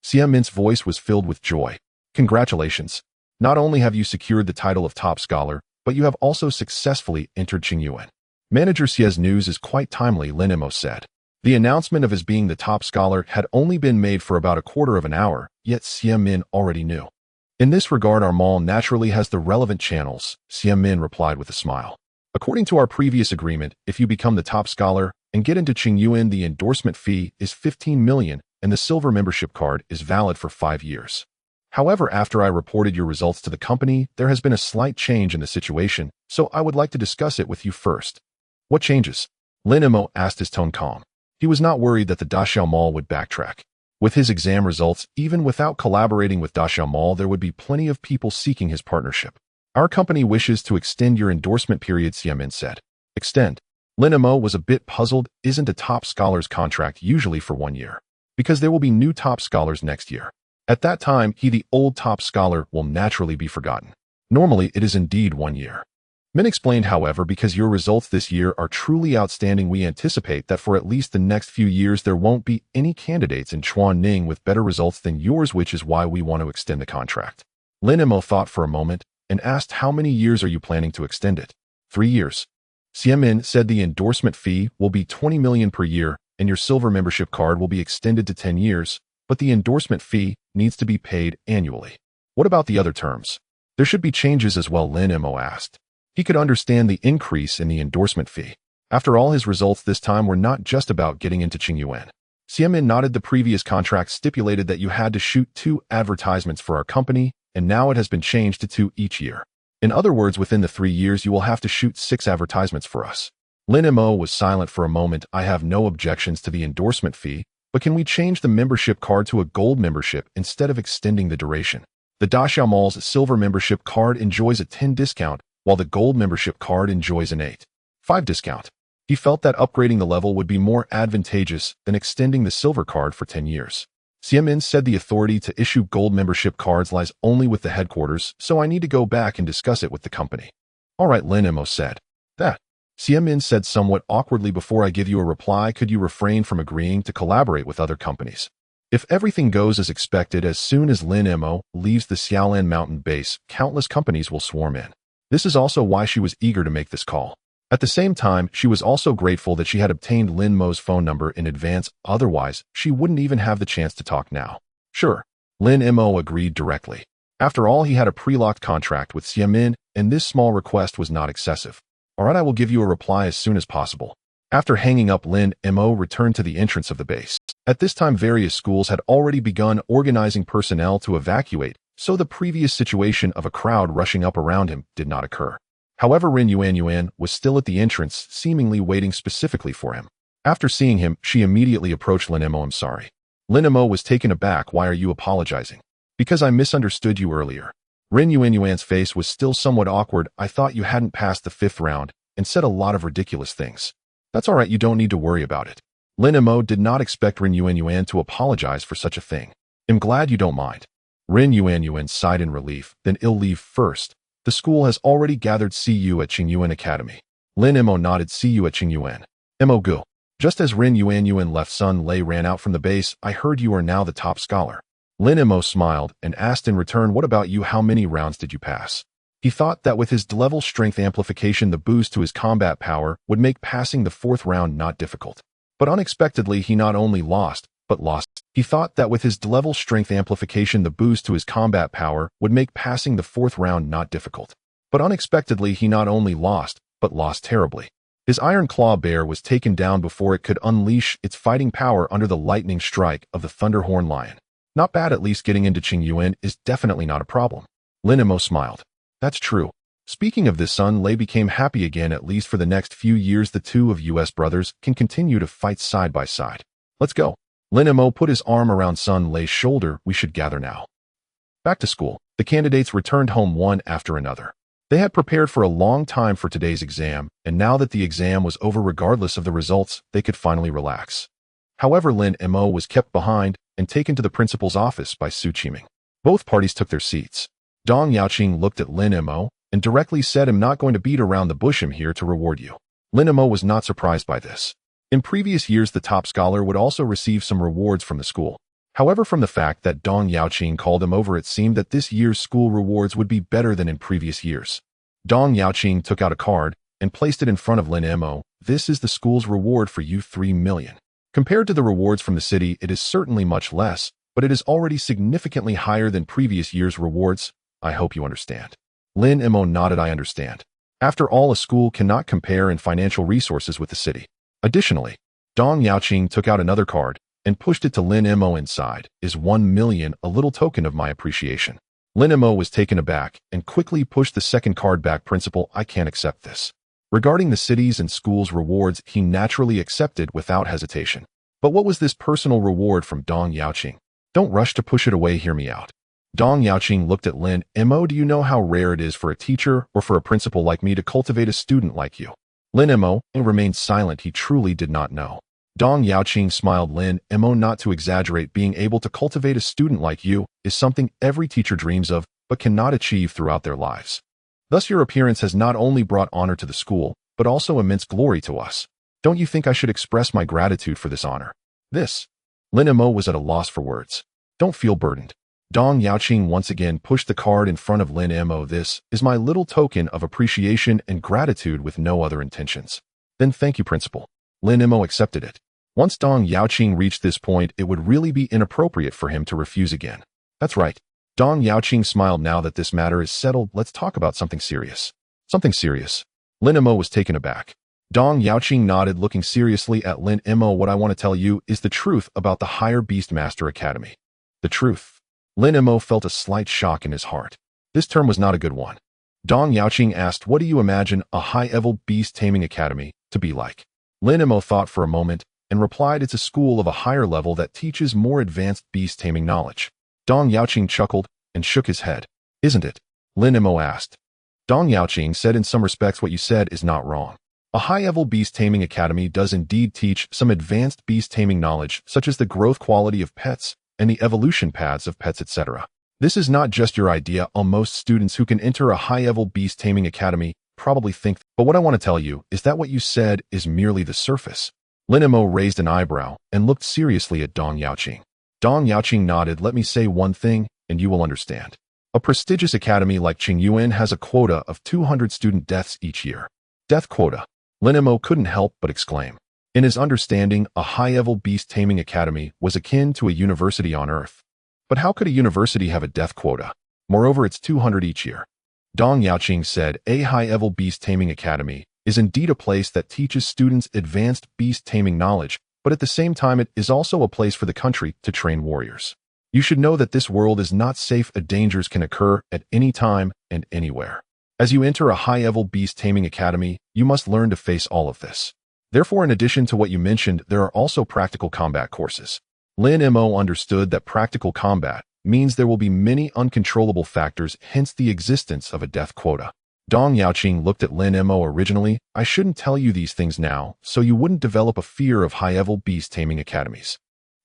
Speaker 1: Xiamin's voice was filled with joy. Congratulations. Not only have you secured the title of top scholar, but you have also successfully entered Qingyuan. Manager Xia's news is quite timely, Lin Mo said. The announcement of his being the top scholar had only been made for about a quarter of an hour, yet Xiamin already knew. In this regard, our mall naturally has the relevant channels, Xiamin replied with a smile. According to our previous agreement, if you become the top scholar and get into Qingyuan, the endorsement fee is 15 million and the silver membership card is valid for 5 years. However, after I reported your results to the company, there has been a slight change in the situation, so I would like to discuss it with you first. What changes? Lin Mo asked, his tone calm. He was not worried that the Daxiao Mall would backtrack. With his exam results, even without collaborating with Daxiao Mall, there would be plenty of people seeking his partnership. Our company wishes to extend your endorsement period, Xiamin said. Extend? Lin Mo was a bit puzzled. Isn't a top scholar's contract usually for 1 year? Because there will be new top scholars next year. At that time, the old top scholar, will naturally be forgotten. Normally, it is indeed 1 year. Min explained, however, because your results this year are truly outstanding, we anticipate that for at least the next few years there won't be any candidates in Chuanning with better results than yours, which is why we want to extend the contract. Lin Mo thought for a moment and asked, how many years are you planning to extend it? 3 years. Xiamin said the endorsement fee will be 20 million per year and your silver membership card will be extended to 10 years, but the endorsement fee needs to be paid annually. What about the other terms? There should be changes as well, Lin Mo asked. He could understand the increase in the endorsement fee. After all, his results this time were not just about getting into Qingyuan. Xiamin nodded. The previous contract stipulated that you had to shoot 2 advertisements for our company, and now it has been changed to 2 each year. In other words, within the 3 years you will have to shoot 6 advertisements for us. Lin Mo was silent for a moment. I have no objections to the endorsement fee, but can we change the membership card to a gold membership instead of extending the duration? The Daxiao Mall's silver membership card enjoys a 10 discount, while the gold membership card enjoys an 8.5 discount. He felt that upgrading the level would be more advantageous than extending the silver card for 10 years. Xiamin said the authority to issue gold membership cards lies only with the headquarters, so I need to go back and discuss it with the company. All right, Lin Mo said. That. Xiamin said somewhat awkwardly, before I give you a reply, could you refrain from agreeing to collaborate with other companies? If everything goes as expected, as soon as Lin Mo leaves the Xiaolan mountain base, countless companies will swarm in. This is also why she was eager to make this call. At the same time, she was also grateful that she had obtained Lin Mo's phone number in advance, otherwise, she wouldn't even have the chance to talk now. Sure. Lin Mo agreed directly. After all, he had a pre-locked contract with Xiamin, and this small request was not excessive. Alright, I will give you a reply as soon as possible. After hanging up, Lin Mo returned to the entrance of the base. At this time, various schools had already begun organizing personnel to evacuate, so the previous situation of a crowd rushing up around him did not occur. However, Rin Yuan was still at the entrance, seemingly waiting specifically for him. After seeing him, she immediately approached Lin Mo. I'm sorry. Lin Mo was taken aback. Why are you apologizing? Because I misunderstood you earlier. Rin Yuan's face was still somewhat awkward. I thought you hadn't passed the 5th round and said a lot of ridiculous things. That's all right, you don't need to worry about it. Lin Mo did not expect Rin Yuan to apologize for such a thing. I'm glad you don't mind. Rin Yuan sighed in relief, then I'll leave first. The school has already gathered. See you at Qingyuan Academy. Lin Mo nodded. See you at Qingyuan. Mo go. Just as Rin Yuan left, Sun Lei ran out from the base. I heard you are now the top scholar. Lin Mo smiled and asked in return, what about you? How many rounds did you pass? He thought that with his level strength amplification, the boost to his combat power would make passing the fourth round not difficult. But unexpectedly, he not only lost, but lost. He thought that with his level strength amplification, the boost to his combat power would make passing the fourth round not difficult. But unexpectedly, he not only lost, but lost terribly. His Iron Claw Bear was taken down before it could unleash its fighting power under the lightning strike of the Thunderhorn Lion. Not bad, at least getting into Qingyuan is definitely not a problem. Lin Mo smiled. That's true. Speaking of this, Sun Lei became happy again. At least for the next few years, the two of US brothers can continue to fight side by side. Let's go. Lin Mo put his arm around Sun Lei's shoulder. We should gather now. Back to school. The candidates returned home one after another. They had prepared for a long time for today's exam, and now that the exam was over, regardless of the results, they could finally relax. However, Lin Mo was kept behind and taken to the principal's office by Su Qiming. Both parties took their seats. Dong Yaoqing looked at Lin Mo and directly said, "I'm not going to beat around the bush. I'm here to reward you." Lin Mo was not surprised by this. In previous years, the top scholar would also receive some rewards from the school. However, from the fact that Dong Yaoqing called him over, it seemed that this year's school rewards would be better than in previous years. Dong Yaoqing took out a card and placed it in front of Lin Mo. "This is the school's reward for you, 3 million. Compared to the rewards from the city, it is certainly much less, but it is already significantly higher than previous year's rewards. I hope you understand." Lin Mo nodded. "I understand. After all, a school cannot compare in financial resources with the city." Additionally, Dong Yaoqing took out another card and pushed it to Lin Mo. "Inside is 1 million, a little token of my appreciation." Lin Mo was taken aback and quickly pushed the second card back. "Principal, I can't accept this." Regarding the city's and school's rewards, he naturally accepted without hesitation. But what was this personal reward from Dong Yaoqing? "Don't rush to push it away, hear me out." Dong Yaoqing looked at Lin Mo. "Do you know how rare it is for a teacher or for a principal like me to cultivate a student like you?" Lin Mo remained silent. He truly did not know. Dong Yaoqing smiled. "Lin Mo, not to exaggerate, being able to cultivate a student like you is something every teacher dreams of, but cannot achieve throughout their lives. Thus your appearance has not only brought honor to the school, but also immense glory to us. Don't you think I should express my gratitude for this honor?" This. Lin Mo was at a loss for words. "Don't feel burdened." Dong Yaoqing once again pushed the card in front of Lin Mo. "This is my little token of appreciation and gratitude with no other intentions." "Then thank you, Principal." Lin Mo accepted it. Once Dong Yaoqing reached this point, it would really be inappropriate for him to refuse again. "That's right." Dong Yaoqing smiled. "Now that this matter is settled, let's talk about something serious." "Something serious?" Lin Mo was taken aback. Dong Yaoqing nodded, looking seriously at Lin Mo. "What I want to tell you is the truth about the Higher Beastmaster Academy." "The truth?" Lin Mo felt a slight shock in his heart. This term was not a good one. Dong Yaoqing asked, "What do you imagine a high-level beast taming academy to be like?" Lin Mo thought for a moment and replied, "It's a school of a higher level that teaches more advanced beast taming knowledge." Dong Yaoqing chuckled and shook his head. "Isn't it?" Lin Mo asked. Dong Yaoqing said, "In some respects what you said is not wrong. A high-level beast taming academy does indeed teach some advanced beast taming knowledge, such as the growth quality of pets and the evolution paths of pets, etc. This is not just your idea. Most students who can enter a high-level beast taming academy probably think, but what I want to tell you is that what you said is merely the surface." Lin Mo raised an eyebrow and looked seriously at Dong Yaoqing. Dong Yaoqing nodded. "Let me say one thing, and you will understand. A prestigious academy like Qingyuan has a quota of 200 student deaths each year." "Death quota?" Lin Mo couldn't help but exclaim. In his understanding, a high-level beast taming academy was akin to a university on Earth. But how could a university have a death quota? Moreover, it's 200 each year. Dong Yaoqing said, "A high-level beast taming academy is indeed a place that teaches students advanced beast taming knowledge, but at the same time it is also a place for the country to train warriors. You should know that this world is not safe. Dangers can occur at any time and anywhere. As you enter a high-level beast taming academy, you must learn to face all of this. Therefore, in addition to what you mentioned, there are also practical combat courses." Lin Mo understood that practical combat means there will be many uncontrollable factors, hence the existence of a death quota. Dong Yaoqing looked at Lin Mo. "Originally, I shouldn't tell you these things now, so you wouldn't develop a fear of high-level beast taming academies.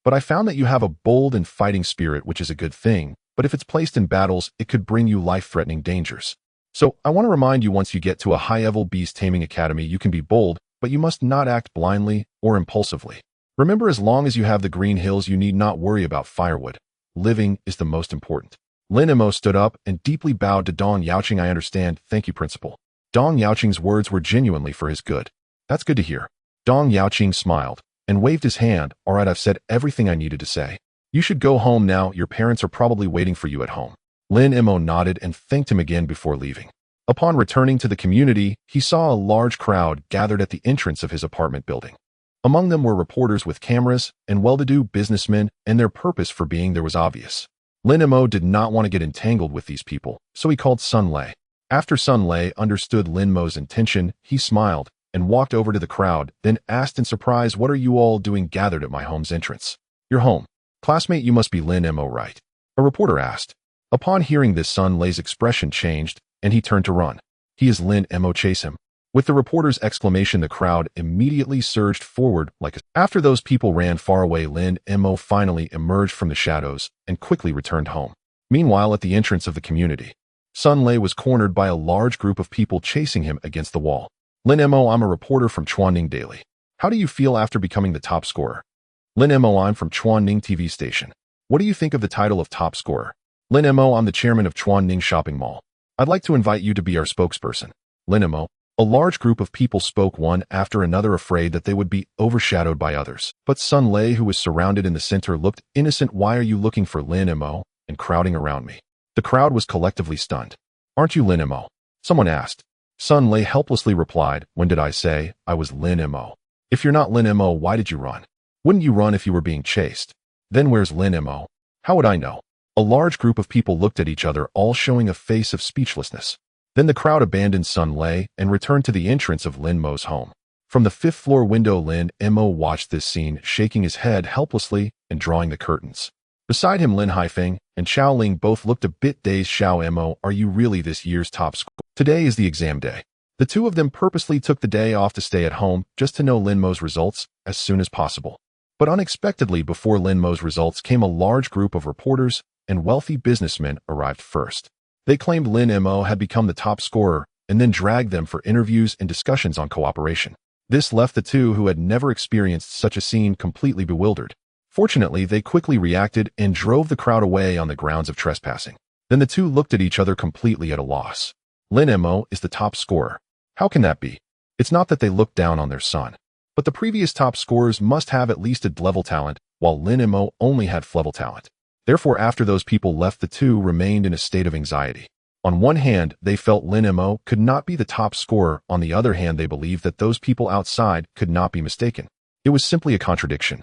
Speaker 1: But I found that you have a bold and fighting spirit, which is a good thing, but if it's placed in battles, it could bring you life-threatening dangers. So I want to remind you, once you get to a high-level beast taming academy, you can be bold, but you must not act blindly or impulsively. Remember, as long as you have the green hills, you need not worry about firewood. Living is the most important." Lin Mo stood up and deeply bowed to Dong Yaoqing. I understand, thank you, Principal. Dong Yaoqing's words were genuinely for his good. That's good to hear. Dong Yaoqing smiled and waved his hand. All right, I've said everything I needed to say. You should go home now, your parents are probably waiting for you at home. Lin Mo nodded and thanked him again before leaving. Upon returning to the community, he saw a large crowd gathered at the entrance of his apartment building. Among them were reporters with cameras and well-to-do businessmen, and their purpose for being there was obvious. Lin Mo did not want to get entangled with these people, so he called Sun Lei. After Sun Lei understood Lin Mo's intention, he smiled and walked over to the crowd, then asked in surprise, "What are you all doing gathered at my home's entrance?" "Your home. Classmate, you must be Lin Mo, right?" a reporter asked. Upon hearing this, Sun Lei's expression changed, and he turned to run. "He is Lin Mo, chase him." With the reporter's exclamation, the crowd immediately surged forward like a... After those people ran far away, Lin Mo finally emerged from the shadows and quickly returned home. Meanwhile, at the entrance of the community, Sun Lei was cornered by a large group of people chasing him against the wall. "Lin Mo, I'm a reporter from Chuanning Daily. How do you feel after becoming the top scorer?" "Lin Mo, I'm from Chuanning TV station. What do you think of the title of top scorer?" "Lin Mo, I'm the chairman of Chuanning Shopping Mall. I'd like to invite you to be our spokesperson." "Lin Mo." A large group of people spoke, one after another, afraid that they would be overshadowed by others. But Sun Lei, who was surrounded in the center, looked innocent. "Why are you looking for Lin Mo and crowding around me?" The crowd was collectively stunned. "Aren't you Lin Mo?" someone asked. Sun Lei helplessly replied, "When did I say I was Lin Mo? If you're not Lin Mo, why did you run? Wouldn't you run if you were being chased? Then where's Lin Mo? How would I know?" A large group of people looked at each other, all showing a face of speechlessness. Then the crowd abandoned Sun Lei and returned to the entrance of Lin Mo's home. From the fifth-floor window, Lin Mo watched this scene, shaking his head helplessly and drawing the curtains. Beside him, Lin Haifeng and Xiao Ling both looked a bit dazed. "Xiao Mo, are you really this year's top scorer? Today is the exam day." The two of them purposely took the day off to stay at home just to know Lin Mo's results as soon as possible. But unexpectedly, before Lin Mo's results came, a large group of reporters and wealthy businessmen arrived first. They claimed Lin Mo had become the top scorer and then dragged them for interviews and discussions on cooperation. This left the two, who had never experienced such a scene, completely bewildered. Fortunately, they quickly reacted and drove the crowd away on the grounds of trespassing. Then the two looked at each other, completely at a loss. Lin Mo is the top scorer. How can that be? It's not that they looked down on their son, but the previous top scorers must have at least a D-level talent, while Lin Mo only had F-level talent. Therefore, after those people left, the two remained in a state of anxiety. On one hand, they felt Lin Mo could not be the top scorer. On the other hand, they believed that those people outside could not be mistaken. It was simply a contradiction.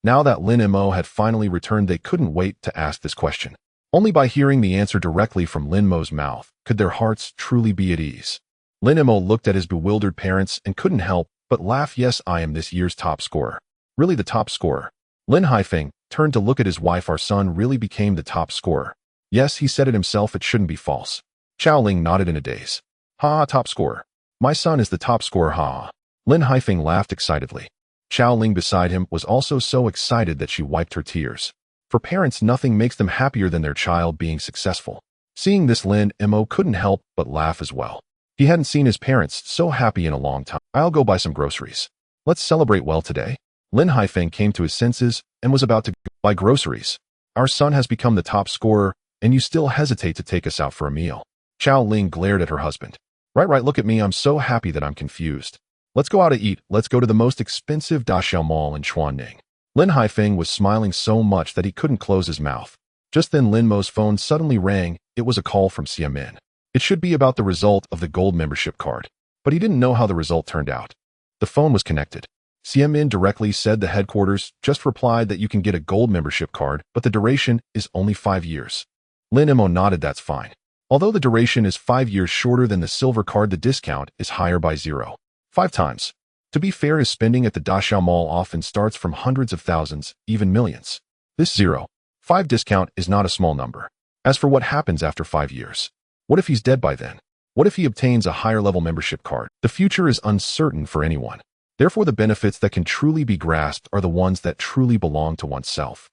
Speaker 1: Now that Lin Mo had finally returned, they couldn't wait to ask this question. Only by hearing the answer directly from Lin Mo's mouth could their hearts truly be at ease. Lin Mo looked at his bewildered parents and couldn't help but laugh. "Yes, I am this year's top scorer." "Really the top scorer?" Lin Haifeng turned to look at his wife. "Our son really became the top scorer." "Yes, he said it himself. It shouldn't be false." Xiao Ling nodded in a daze. "Ha, top scorer. My son is the top scorer, ha." Lin Haifeng laughed excitedly. Xiao Ling beside him was also so excited that she wiped her tears. For parents, nothing makes them happier than their child being successful. Seeing this, Lin Mo couldn't help but laugh as well. He hadn't seen his parents so happy in a long time. "I'll go buy some groceries. Let's celebrate well today." Lin Haifeng came to his senses and was about to buy groceries. "Our son has become the top scorer, and you still hesitate to take us out for a meal." Xiao Ling glared at her husband. Right, look at me. I'm so happy that I'm confused. Let's go out to eat. Let's go to the most expensive Da-Xiao Mall in Chuanning." Lin Haifeng was smiling so much that he couldn't close his mouth. Just then, Lin Mo's phone suddenly rang. It was a call from Xiamin. It should be about the result of the gold membership card, but he didn't know how the result turned out. The phone was connected. Xiamin directly said the headquarters just replied that you can get a gold membership card, but the duration is only 5 years. Lin Mo nodded. "That's fine. Although the duration is 5 years shorter than the silver card, the discount is higher by 0.5 times. To be fair, his spending at the Da-Xiao Mall often starts from hundreds of thousands, even millions. This 0.5 discount is not a small number. As for what happens after 5 years, what if he's dead by then? What if he obtains a higher level membership card? The future is uncertain for anyone. Therefore, the benefits that can truly be grasped are the ones that truly belong to oneself."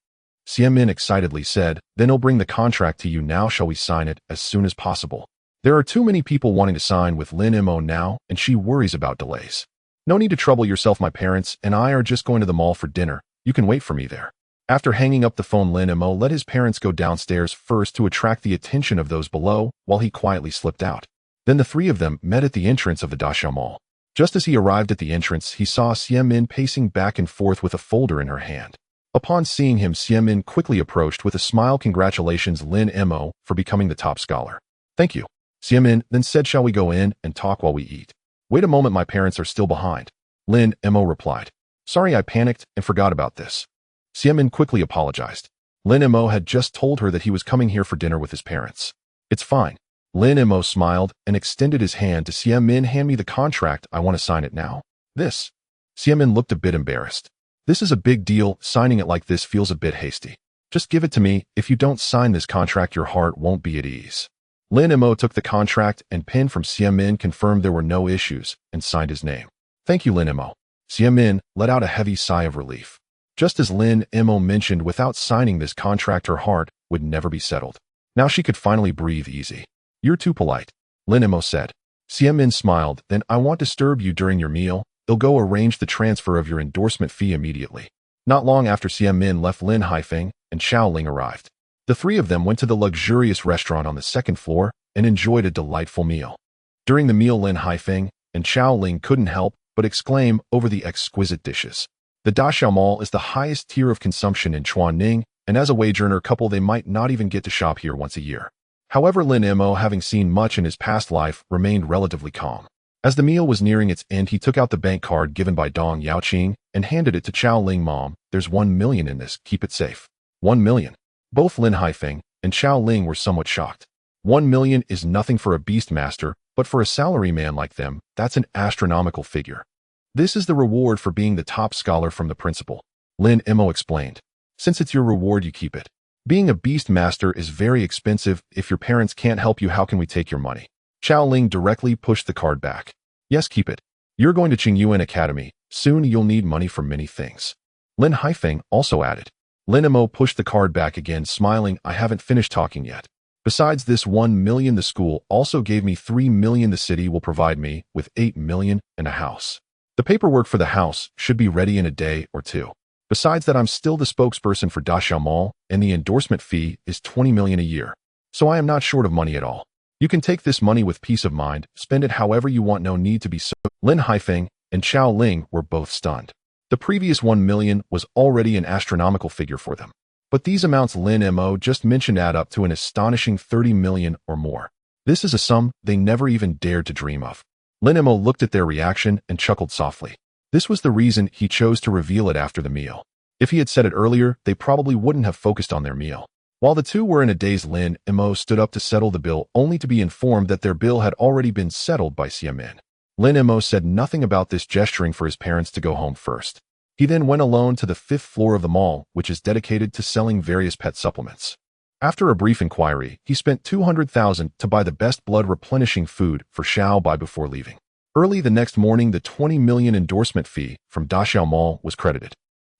Speaker 1: Xiamin excitedly said, "Then I'll bring the contract to you now. Shall we sign it as soon as possible? There are too many people wanting to sign with Lin Mo now, and she worries about delays." "No need to trouble yourself. My parents and I are just going to the mall for dinner. You can wait for me there." After hanging up the phone, Lin Mo let his parents go downstairs first to attract the attention of those below while he quietly slipped out. Then the three of them met at the entrance of the Daxiao Mall. Just as he arrived at the entrance, he saw Xiamin pacing back and forth with a folder in her hand. Upon seeing him, Xiamin quickly approached with a smile. Congratulations, Lin Mo, for becoming the top scholar. Thank you. Xiamin then said, shall we go in and talk while we eat? Wait a moment, my parents are still behind. Lin Mo replied. Sorry, I panicked and forgot about this. Xiamin quickly apologized. Lin Mo had just told her that he was coming here for dinner with his parents. It's fine. Lin Mo smiled and extended his hand to Xiamin. Hand me the contract, I want to sign it now. This. Xiamin looked a bit embarrassed. This is a big deal, signing it like this feels a bit hasty. Just give it to me, if you don't sign this contract your heart won't be at ease. Lin Mo took the contract and pen from Xiamin, confirmed there were no issues, and signed his name. Thank you, Lin Mo. Xiamin let out a heavy sigh of relief. Just as Lin Mo mentioned, without signing this contract her heart would never be settled. Now she could finally breathe easy. You're too polite, Lin Mo said. Xiamin smiled, then I won't disturb you during your meal. They'll go arrange the transfer of your endorsement fee immediately. Not long after Xiamin left, Lin Haifeng and Xiao Ling arrived. The three of them went to the luxurious restaurant on the second floor and enjoyed a delightful meal. During the meal, Lin Haifeng and Xiao Ling couldn't help but exclaim over the exquisite dishes. The Daxiao Mall is the highest tier of consumption in Chuanning, and as a wage earner couple they might not even get to shop here once a year. However, Lin Mo, having seen much in his past life, remained relatively calm. As the meal was nearing its end, he took out the bank card given by Dong Yaoqing and handed it to Xiao Ling. Mom, there's 1 million in this, keep it safe. 1 million. Both Lin Haifeng and Xiao Ling were somewhat shocked. 1 million is nothing for a beastmaster, but for a salaryman like them, that's an astronomical figure. This is the reward for being the top scholar from the principal, Lin Mo explained. Since it's your reward, you keep it. Being a beastmaster is very expensive. If your parents can't help you, how can we take your money? Xiao Ling directly pushed the card back. Yes, keep it. You're going to Qingyuan Academy. Soon you'll need money for many things. Lin Haifeng also added. Lin Mo pushed the card back again, smiling. I haven't finished talking yet. Besides this 1 million, the school also gave me 3 million. The city will provide me with 8 million and a house. The paperwork for the house should be ready in a day or two. Besides that, I'm still the spokesperson for Daxiao Mall, and the endorsement fee is 20 million a year. So I am not short of money at all. You can take this money with peace of mind, spend it however you want, no need to be so. Lin Haifeng and Xiao Ling were both stunned. The previous 1 million was already an astronomical figure for them. But these amounts Lin Mo just mentioned add up to an astonishing 30 million or more. This is a sum they never even dared to dream of. Lin Mo looked at their reaction and chuckled softly. This was the reason he chose to reveal it after the meal. If he had said it earlier, they probably wouldn't have focused on their meal. While the two were in a daze, Lin Mo stood up to settle the bill, only to be informed that their bill had already been settled by Xiamin. Lin Mo said nothing about this, gesturing for his parents to go home first. He then went alone to the 5th floor of the mall, which is dedicated to selling various pet supplements. After a brief inquiry, he spent 200,000 to buy the best blood-replenishing food for Xiao Bai before leaving. Early the next morning, the 20 million endorsement fee from Daxiao Mall was credited.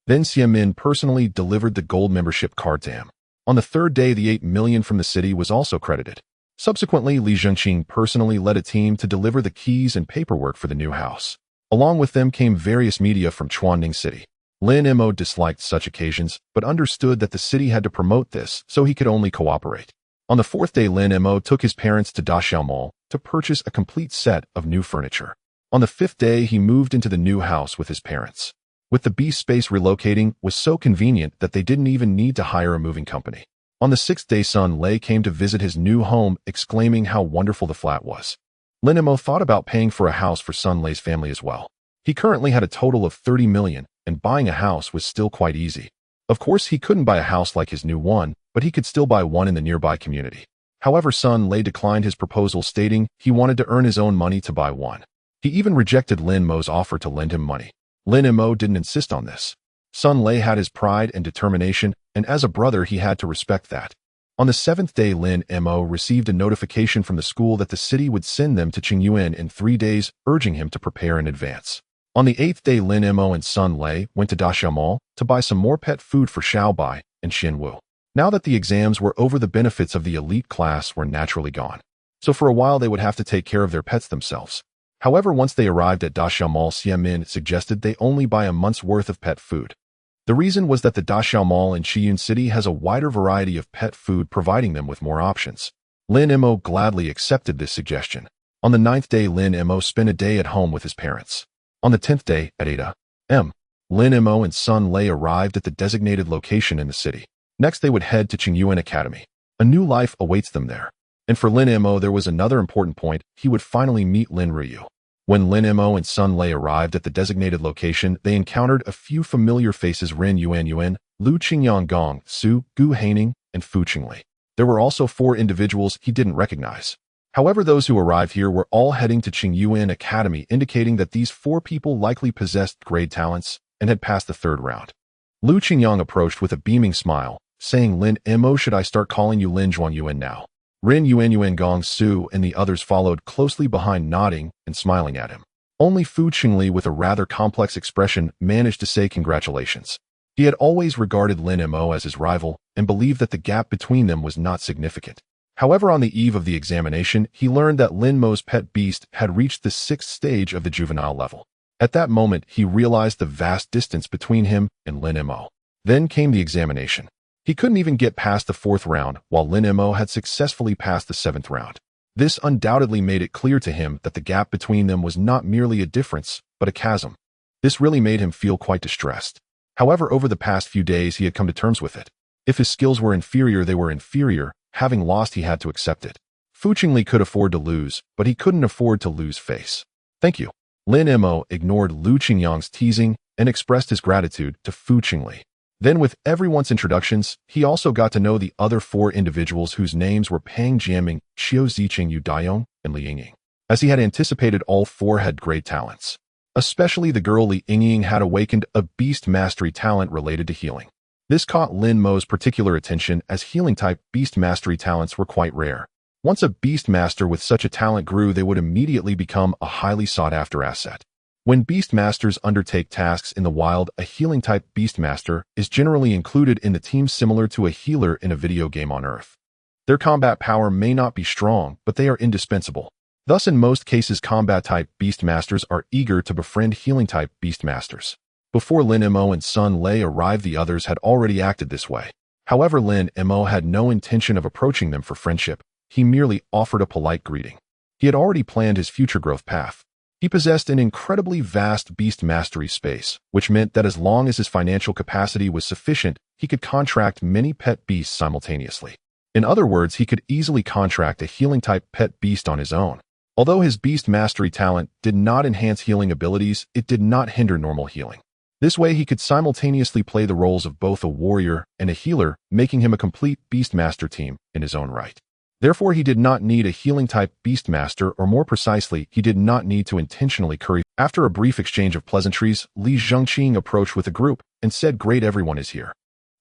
Speaker 1: Then Xiamin personally delivered the gold membership card to him. On the third day, the 8 million from the city was also credited. Subsequently, Li Zhengqing personally led a team to deliver the keys and paperwork for the new house. Along with them came various media from Chuanning City. Lin Mo disliked such occasions, but understood that the city had to promote this, so he could only cooperate. On the 4th day, Lin Mo took his parents to Daxiao Mall to purchase a complete set of new furniture. On the 5th day, he moved into the new house with his parents. With the beast space, relocating was so convenient that they didn't even need to hire a moving company. On the 6th day, Sun Lei came to visit his new home, exclaiming how wonderful the flat was. Lin Mo thought about paying for a house for Sun Lei's family as well. He currently had a total of 30 million, and buying a house was still quite easy. Of course, he couldn't buy a house like his new one, but he could still buy one in the nearby community. However, Sun Lei declined his proposal, stating he wanted to earn his own money to buy one. He even rejected Lin Mo's offer to lend him money. Lin Mo didn't insist on this. Sun Lei had his pride and determination, and as a brother he had to respect that. On the 7th day, Lin Mo received a notification from the school that the city would send them to Qingyuan in 3 days, urging him to prepare in advance. On the 8th day, Lin Mo and Sun Lei went to Daxiao Mall to buy some more pet food for Xiao Bai and Xin Wu. Now that the exams were over, the benefits of the elite class were naturally gone. So for a while they would have to take care of their pets themselves. However, once they arrived at Daxiao Mall, Xiamin suggested they only buy a month's worth of pet food. The reason was that the Daxiao Mall in Chiyun City has a wider variety of pet food, providing them with more options. Lin Mo gladly accepted this suggestion. On the 9th day, Lin Mo spent a day at home with his parents. On the 10th day, at 8 a.m., Lin Mo and son Lei arrived at the designated location in the city. Next, they would head to Qingyuan Academy. A new life awaits them there. And for Lin Mo, there was another important point. He would finally meet Lin Ryu. When Lin Mo and son Lei arrived at the designated location, they encountered a few familiar faces: Ren Yuan, Lu Qingyang Gong, Su, Gu Haining, and Fu Qinglei. There were also 4 individuals he didn't recognize. However, those who arrived here were all heading to Qingyuan Academy, indicating that these 4 people likely possessed grade talents and had passed the 3rd round. Lu Qingyang approached with a beaming smile, saying, "Lin Mo, should I start calling you Lin Zhuanyuan now?" Ren Yuan, Gong Su, and the others followed closely behind, nodding and smiling at him. Only Fu Qinglei, with a rather complex expression, managed to say congratulations. He had always regarded Lin Mo as his rival and believed that the gap between them was not significant. However, on the eve of the examination, he learned that Lin Mo's pet beast had reached the 6th stage of the juvenile level. At that moment, he realized the vast distance between him and Lin Mo. Then came the examination. He couldn't even get past the 4th round, while Lin Mo had successfully passed the 7th round. This undoubtedly made it clear to him that the gap between them was not merely a difference, but a chasm. This really made him feel quite distressed. However, over the past few days, he had come to terms with it. If his skills were inferior, they were inferior. Having lost, he had to accept it. Fu Qinglei could afford to lose, but he couldn't afford to lose face. "Thank you." Lin Mo ignored Lu Qingyang's teasing and expressed his gratitude to Fu Qinglei. Then, with everyone's introductions, he also got to know the other 4 individuals whose names were Pang Jianming, Xiao Ziqing, Yu Daiyong, and Li Yingying. As he had anticipated, all 4 had great talents. Especially the girl Li Yingying had awakened a beast mastery talent related to healing. This caught Lin Mo's particular attention, as healing-type beast mastery talents were quite rare. Once a beast master with such a talent grew, they would immediately become a highly sought-after asset. When beast masters undertake tasks in the wild, a healing-type beast master is generally included in the team, similar to a healer in a video game on Earth. Their combat power may not be strong, but they are indispensable. Thus, in most cases, combat-type beast masters are eager to befriend healing-type beast masters. Before Lin Mo and son Lei arrived, the others had already acted this way. However, Lin Mo had no intention of approaching them for friendship. He merely offered a polite greeting. He had already planned his future growth path. He possessed an incredibly vast beast mastery space, which meant that as long as his financial capacity was sufficient, he could contract many pet beasts simultaneously. In other words, he could easily contract a healing-type pet beast on his own. Although his beast mastery talent did not enhance healing abilities, it did not hinder normal healing. This way, he could simultaneously play the roles of both a warrior and a healer, making him a complete beastmaster team in his own right. Therefore, he did not need a healing-type beastmaster, or more precisely, he did not need to intentionally curry. After a brief exchange of pleasantries, Li Zhengqing approached with a group and said, "Great, everyone is here."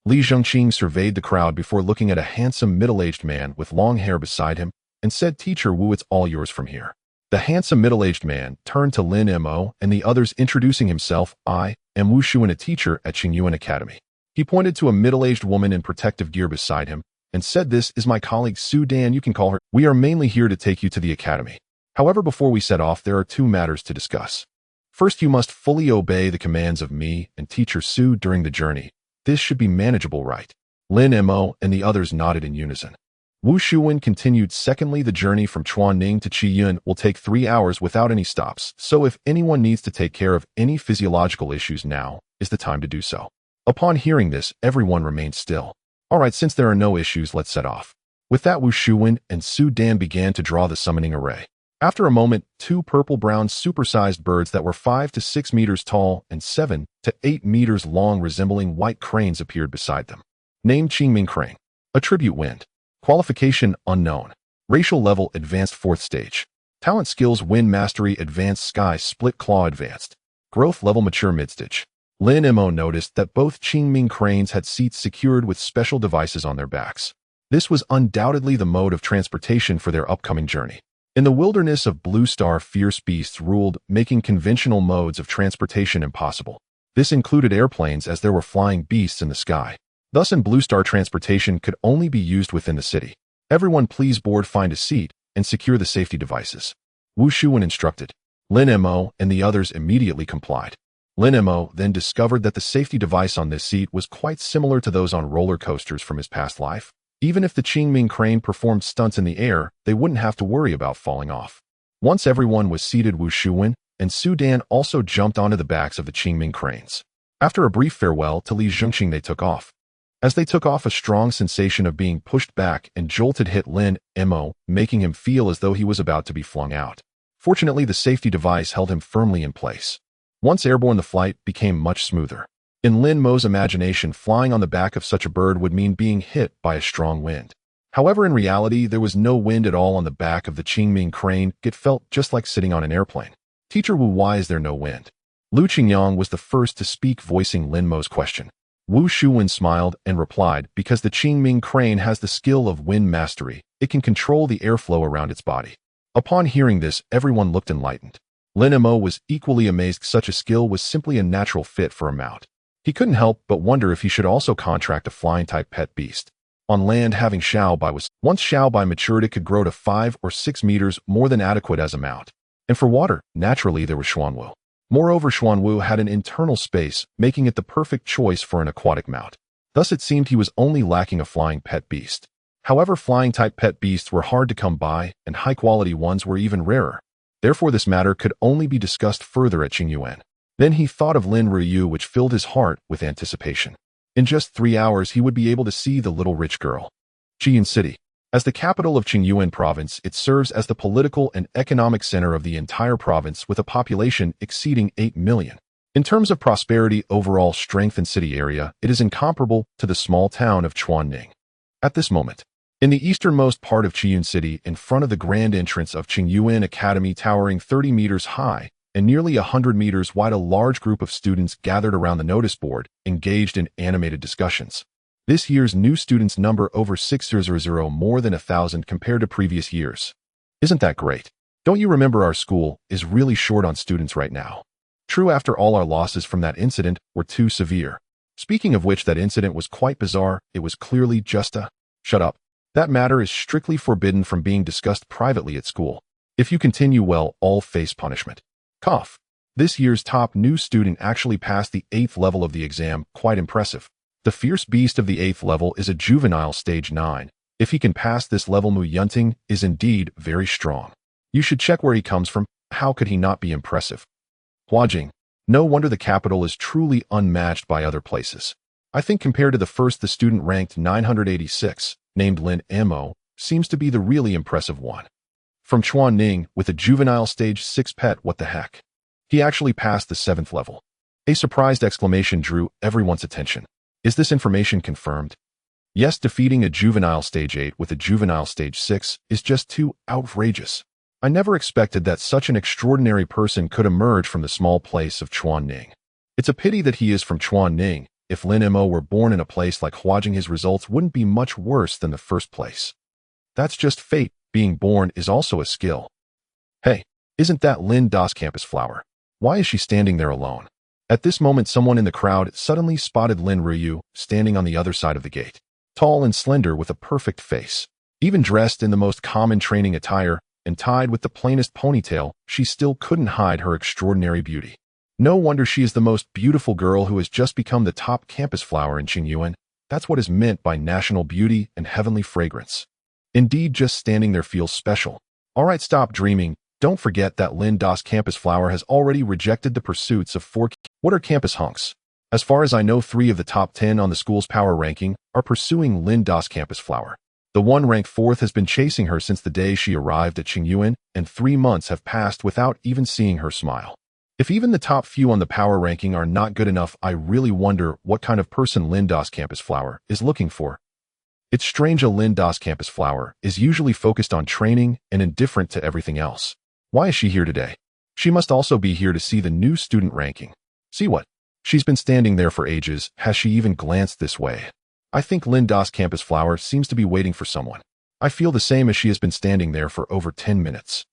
Speaker 1: Li Zhengqing surveyed the crowd before looking at a handsome middle-aged man with long hair beside him and said, "Teacher Wu, it's all yours from here." The handsome middle-aged man turned to Lin Mo and the others, introducing himself. "I am Wu Shuan, a teacher at Qingyuan Academy." He pointed to a middle-aged woman in protective gear beside him and said, "This is my colleague Su Dan, you can call her. We are mainly here to take you to the academy. However, before we set off, there are 2 matters to discuss. First, you must fully obey the commands of me and teacher Su during the journey. This should be manageable, right?" Lin Mo and the others nodded in unison. Wu Shuwen continued, "Secondly, the journey from Chuanning to Qiyun will take 3 hours without any stops, so if anyone needs to take care of any physiological issues, now is the time to do so." Upon hearing this, everyone remained still. "All right, since there are no issues, let's set off." With that, Wu Shuwen and Su Dan began to draw the summoning array. After a moment, 2 purple-brown supersized birds that were 5 to 6 meters tall and 7 to 8 meters long, resembling white cranes, appeared beside them. Name: Qingming Crane. Attribute: Wind. Qualification: Unknown. Racial level: Advanced 4th stage. Talent: Skills: Wind Mastery Advanced, Sky Split Claw Advanced. Growth level: Mature Midstage. Lin Mo noticed that both Qingming cranes had seats secured with special devices on their backs. This was undoubtedly the mode of transportation for their upcoming journey. In the wilderness of Blue Star, fierce beasts ruled, making conventional modes of transportation impossible. This included airplanes, as there were flying beasts in the sky. Thus, in Blue Star, transportation could only be used within the city. "Everyone please board, find a seat, and secure the safety devices," Wu Shuwen instructed. Lin Mo and the others immediately complied. Lin Mo then discovered that the safety device on this seat was quite similar to those on roller coasters from his past life. Even if the Qingming crane performed stunts in the air, they wouldn't have to worry about falling off. Once everyone was seated, Wu Shuwen and Su Dan also jumped onto the backs of the Qingming cranes. After a brief farewell to Li Zhengqing, they took off. As they took off, a strong sensation of being pushed back and jolted hit Lin Mo, making him feel as though he was about to be flung out. Fortunately, the safety device held him firmly in place. Once airborne, the flight became much smoother. In Lin Mo's imagination, flying on the back of such a bird would mean being hit by a strong wind. However, in reality, there was no wind at all on the back of the Qingming crane. It felt just like sitting on an airplane. Teacher Wu, why is there no wind? Lu Qingyang was the first to speak, voicing Lin Mo's question. Wu Shuwen smiled and replied, because the Qingming crane has the skill of wind mastery, it can control the airflow around its body. Upon hearing this, everyone looked enlightened. Lin Mo was equally amazed. Such a skill was simply a natural fit for a mount. He couldn't help but wonder if he should also contract a flying-type pet beast. On land, having Xiaobai was once Xiaobai matured, it could grow to 5 or 6 meters, more than adequate as a mount. And for water, naturally there was Xuanwu. Moreover, Xuanwu had an internal space, making it the perfect choice for an aquatic mount. Thus it seemed he was only lacking a flying pet beast. However, flying-type pet beasts were hard to come by, and high-quality ones were even rarer. Therefore, this matter could only be discussed further at Qingyuan. Then he thought of Lin Ruyu, which filled his heart with anticipation. In just 3 hours, he would be able to see the little rich girl. Qian City. As the capital of Qingyuan province, it serves as the political and economic center of the entire province, with a population exceeding 8 million. In terms of prosperity, overall strength, and city area, it is incomparable to the small town of Chuanning. At this moment, in the easternmost part of Qiyun City, in front of the grand entrance of Qingyuan Academy, towering 30 meters high and nearly 100 meters wide, a large group of students gathered around the notice board, engaged in animated discussions. This year's new students number over 600, more than 1,000 compared to previous years. Isn't that great? Don't you remember our school is really short on students right now? True, after all, our losses from that incident were too severe. Speaking of which, that incident was quite bizarre. It was clearly just a... Shut up. That matter is strictly forbidden from being discussed privately at school. If you continue, well, all face punishment. Cough. This year's top new student actually passed the 8th level of the exam. Quite impressive. The fierce beast of the 8th level is a juvenile stage 9. If he can pass this level, Mu Yunting is indeed very strong. You should check where he comes from. How could he not be impressive? Huajing. No wonder the capital is truly unmatched by other places. I think compared to the first, the student ranked 986, named Lin Mo, seems to be the really impressive one. From Chuanning, with a juvenile stage 6 pet, what the heck? He actually passed the 7th level. A surprised exclamation drew everyone's attention. Is this information confirmed? Yes, defeating a juvenile stage 8 with a juvenile stage 6 is just too outrageous. I never expected that such an extraordinary person could emerge from the small place of Chuanning. It's a pity that he is from Chuanning. If Lin Mo were born in a place like Huajing, his results wouldn't be much worse than the first place. That's just fate. Being born is also a skill. Hey, isn't that Lin Das campus flower? Why is she standing there alone? At this moment, someone in the crowd suddenly spotted Lin Ruyu standing on the other side of the gate. Tall and slender with a perfect face. Even dressed in the most common training attire and tied with the plainest ponytail, she still couldn't hide her extraordinary beauty. No wonder she is the most beautiful girl who has just become the top campus flower in Qingyuan. That's what is meant by national beauty and heavenly fragrance. Indeed, just standing there feels special. Alright, stop dreaming. Don't forget that Lin Das campus flower has already rejected the pursuits of 4. What are campus hunks? As far as I know, 3 of the top 10 on the school's power ranking are pursuing Lin Das campus flower. The one ranked 4th has been chasing her since the day she arrived at Qingyuan, and 3 months have passed without even seeing her smile. If even the top few on the power ranking are not good enough, I really wonder what kind of person Lin Das campus flower is looking for. It's strange, a Lin Das campus flower is usually focused on training and indifferent to everything else. Why is she here today? She must also be here to see the new student ranking. See what? She's been standing there for ages. Has she even glanced this way? I think Lin Das campus flower seems to be waiting for someone. I feel the same, as she has been standing there for over 10 minutes.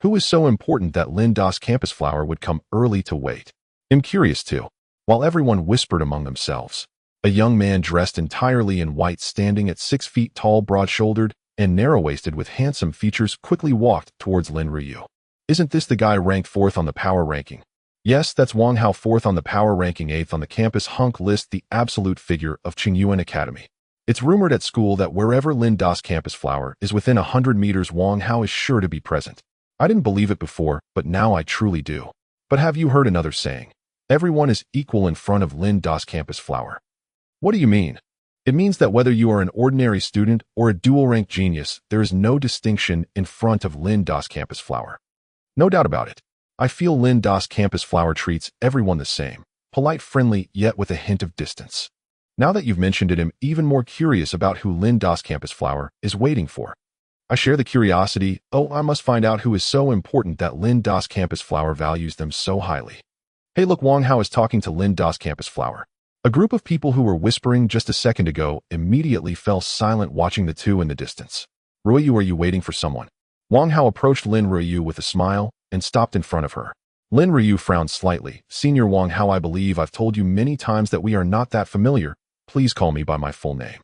Speaker 1: Who is so important that Lin Das campus flower would come early to wait? I'm curious too. While everyone whispered among themselves, a young man dressed entirely in white, standing at 6 feet tall, broad-shouldered, and narrow-waisted with handsome features, quickly walked towards Lin Ruyu. Isn't this the guy ranked 4th on the power ranking? Yes, that's Wang Hao, fourth on the power ranking, eighth on the campus hunk list, the absolute figure of Qingyuan Academy. It's rumored at school that wherever Lin Das campus flower is within 100 meters, Wang Hao is sure to be present. I didn't believe it before, but now I truly do. But have you heard another saying? Everyone is equal in front of Lin Das campus flower. What do you mean? It means that whether you are an ordinary student or a dual-rank genius, there is no distinction in front of Lin Das campus flower. No doubt about it. I feel Lin Das campus flower treats everyone the same, polite, friendly, yet with a hint of distance. Now that you've mentioned it, I'm even more curious about who Lin Das campus flower is waiting for. I share the curiosity. Oh, I must find out who is so important that Lin Das campus flower values them so highly. Hey, look, Wang Hao is talking to Lin Das campus flower. A group of people who were whispering just a second ago immediately fell silent, watching the two in the distance. Ruoyu, are you waiting for someone? Wang Hao approached Lin Ruoyu with a smile and stopped in front of her. Lin Ruoyu frowned slightly. Senior Wang Hao, I believe I've told you many times that we are not that familiar. Please call me by my full name.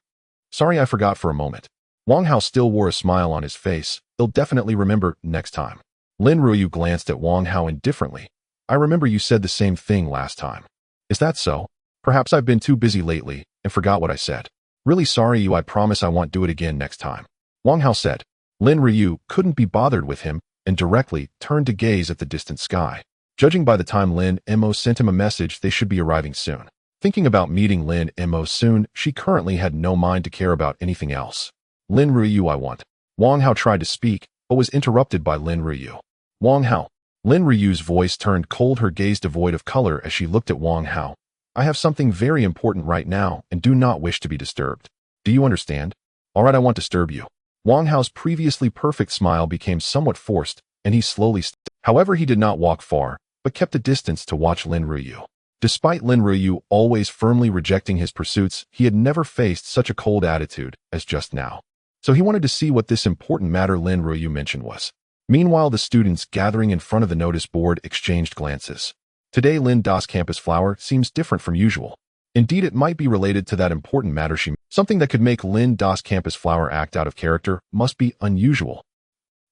Speaker 1: Sorry, I forgot for a moment. Wang Hao still wore a smile on his face. He'll definitely remember next time. Lin Ruoyu glanced at Wang Hao indifferently. I remember you said the same thing last time. Is that so? Perhaps I've been too busy lately and forgot what I said. Really sorry, I promise I won't do it again next time. Wang Hao said. Lin Ruoyu couldn't be bothered with him and directly turned to gaze at the distant sky. Judging by the time Lin Mo sent him a message, they should be arriving soon. Thinking about meeting Lin Mo soon, she currently had no mind to care about anything else. Lin Ruoyu, I want. Wang Hao tried to speak, but was interrupted by Lin Ruoyu. Wang Hao. Lin Ruoyu's voice turned cold, her gaze devoid of color as she looked at Wang Hao. I have something very important right now and do not wish to be disturbed. Do you understand? All right, I won't disturb you. Wang Hao's previously perfect smile became somewhat forced, and he slowly However, he did not walk far, but kept a distance to watch Lin Ruoyu. Despite Lin Ruoyu always firmly rejecting his pursuits, he had never faced such a cold attitude as just now. So he wanted to see what this important matter Lin Ruoyu mentioned was. Meanwhile, the students gathering in front of the notice board exchanged glances. Today, Lin Das campus flower seems different from usual. Indeed, it might be related to that important matter something that could make Lin Das campus flower act out of character must be unusual.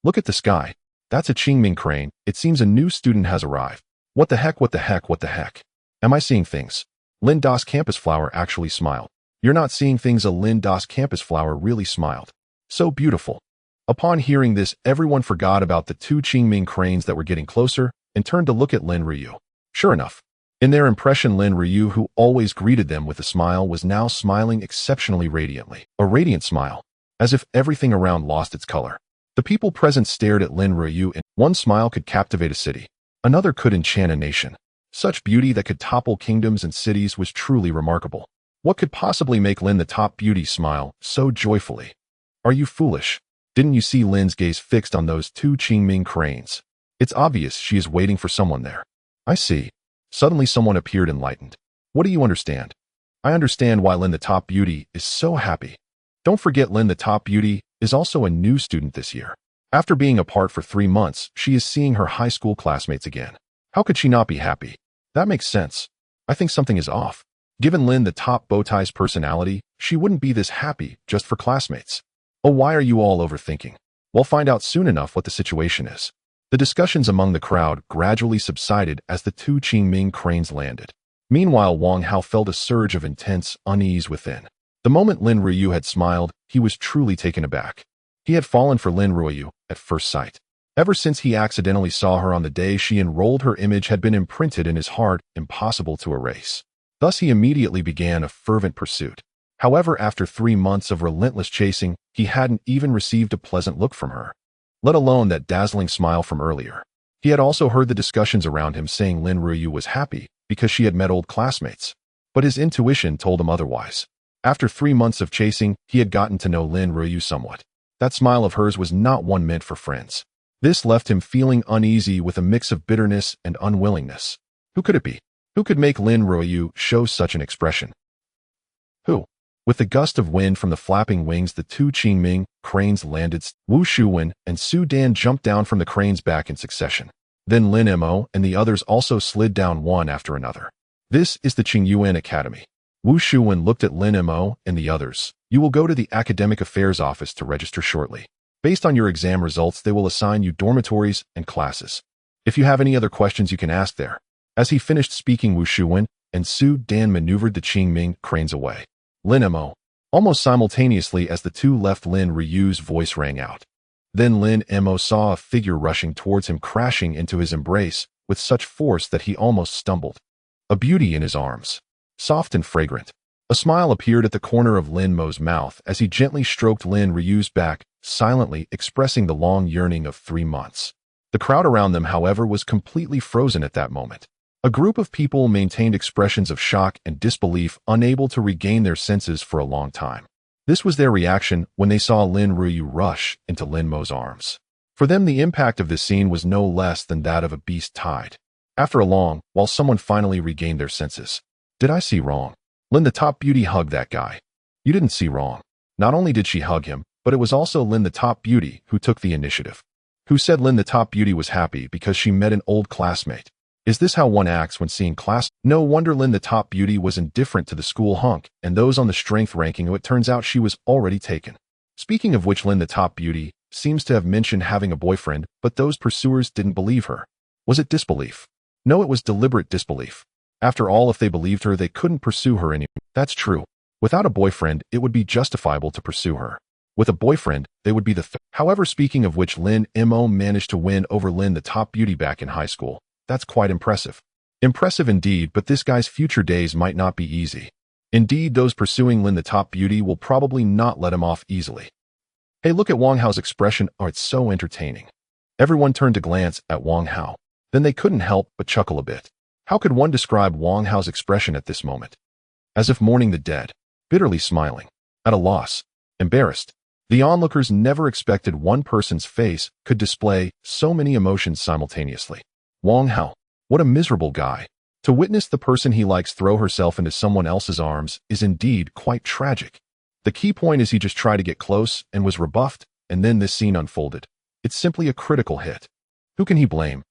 Speaker 1: Look at the sky. That's a Qingming crane. It seems a new student has arrived. What the heck, what the heck, what the heck? Am I seeing things? Lin Das campus flower actually smiled. You're not seeing things, a Lin Das campus flower really smiled. So beautiful. Upon hearing this, everyone forgot about the two Qingming cranes that were getting closer and turned to look at Lin Ruoyu. Sure enough, in their impression, Lin Ruoyu, who always greeted them with a smile, was now smiling exceptionally radiantly. A radiant smile, as if everything around lost its color. The people present stared at Lin Ruoyu, and one smile could captivate a city. Another could enchant a nation. Such beauty that could topple kingdoms and cities was truly remarkable. What could possibly make Lin the top beauty smile so joyfully? Are you foolish? Didn't you see Lin's gaze fixed on those two Qingming cranes? It's obvious she is waiting for someone there. I see. Suddenly someone appeared, enlightened. What do you understand? I understand why Lin the top beauty is so happy. Don't forget, Lin the top beauty is also a new student this year. After being apart for 3 months, she is seeing her high school classmates again. How could she not be happy? That makes sense. I think something is off. Given Lin the top bowtie's personality, she wouldn't be this happy just for classmates. Oh, why are you all overthinking? We'll find out soon enough what the situation is. The discussions among the crowd gradually subsided as the two Qingming cranes landed. Meanwhile, Wang Hao felt a surge of intense unease within. The moment Lin Ruoyu had smiled, he was truly taken aback. He had fallen for Lin Ruoyu at first sight. Ever since he accidentally saw her on the day she enrolled, her image had been imprinted in his heart, impossible to erase. Thus, he immediately began a fervent pursuit. However, after 3 months of relentless chasing, he hadn't even received a pleasant look from her, let alone that dazzling smile from earlier. He had also heard the discussions around him saying Lin Ruoyu was happy because she had met old classmates. But his intuition told him otherwise. After 3 months of chasing, he had gotten to know Lin Ruoyu somewhat. That smile of hers was not one meant for friends. This left him feeling uneasy with a mix of bitterness and unwillingness. Who could it be? Who could make Lin Ruoyu show such an expression? Who? With the gust of wind from the flapping wings, the two Qingming cranes landed. Wu Shuwen and Su Dan jumped down from the cranes back in succession. Then Lin Mo and the others also slid down one after another. This is the Qingyuan Academy. Wu Shuwen looked at Lin Mo and the others. You will go to the Academic Affairs office to register shortly. Based on your exam results, they will assign you dormitories and classes. If you have any other questions, you can ask there. As he finished speaking Wushuan, and Su Dan maneuvered the Qingming cranes away. Lin Mo. Almost simultaneously as the two left, Lin Ryu's voice rang out. Then Lin Mo saw a figure rushing towards him, crashing into his embrace with such force that he almost stumbled. A beauty in his arms, soft and fragrant. A smile appeared at the corner of Lin Mo's mouth as he gently stroked Lin Ryu's back, silently expressing the long yearning of 3 months. The crowd around them, however, was completely frozen at that moment. A group of people maintained expressions of shock and disbelief, unable to regain their senses for a long time. This was their reaction when they saw Lin Ryu rush into Lin Mo's arms. For them, the impact of this scene was no less than that of a beast tide. After a long, while someone finally regained their senses. Did I see wrong? Lin the top beauty hugged that guy. You didn't see wrong. Not only did she hug him, but it was also Lin the top beauty who took the initiative. Who said Lin the top beauty was happy because she met an old classmate? Is this how one acts when seeing class? No wonder Lin the top beauty was indifferent to the school hunk and those on the strength ranking. It turns out she was already taken. Speaking of which, Lin the top beauty seems to have mentioned having a boyfriend, but those pursuers didn't believe her. Was it disbelief? No, it was deliberate disbelief. After all, if they believed her, they couldn't pursue her anymore. That's true. Without a boyfriend, it would be justifiable to pursue her. With a boyfriend, they would be the However, speaking of which, Lin Mo managed to win over Lin the top beauty back in high school. That's quite impressive. Impressive indeed, but this guy's future days might not be easy. Indeed, those pursuing Lin the top beauty will probably not let him off easily. Hey, look at Wang Hao's expression. Oh, it's so entertaining. Everyone turned to glance at Wang Hao. Then they couldn't help but chuckle a bit. How could one describe Wang Hao's expression at this moment? As if mourning the dead, bitterly smiling, at a loss, embarrassed. The onlookers never expected one person's face could display so many emotions simultaneously. Wang Hao, what a miserable guy. To witness the person he likes throw herself into someone else's arms is indeed quite tragic. The key point is he just tried to get close and was rebuffed, and then this scene unfolded. It's simply a critical hit. Who can he blame?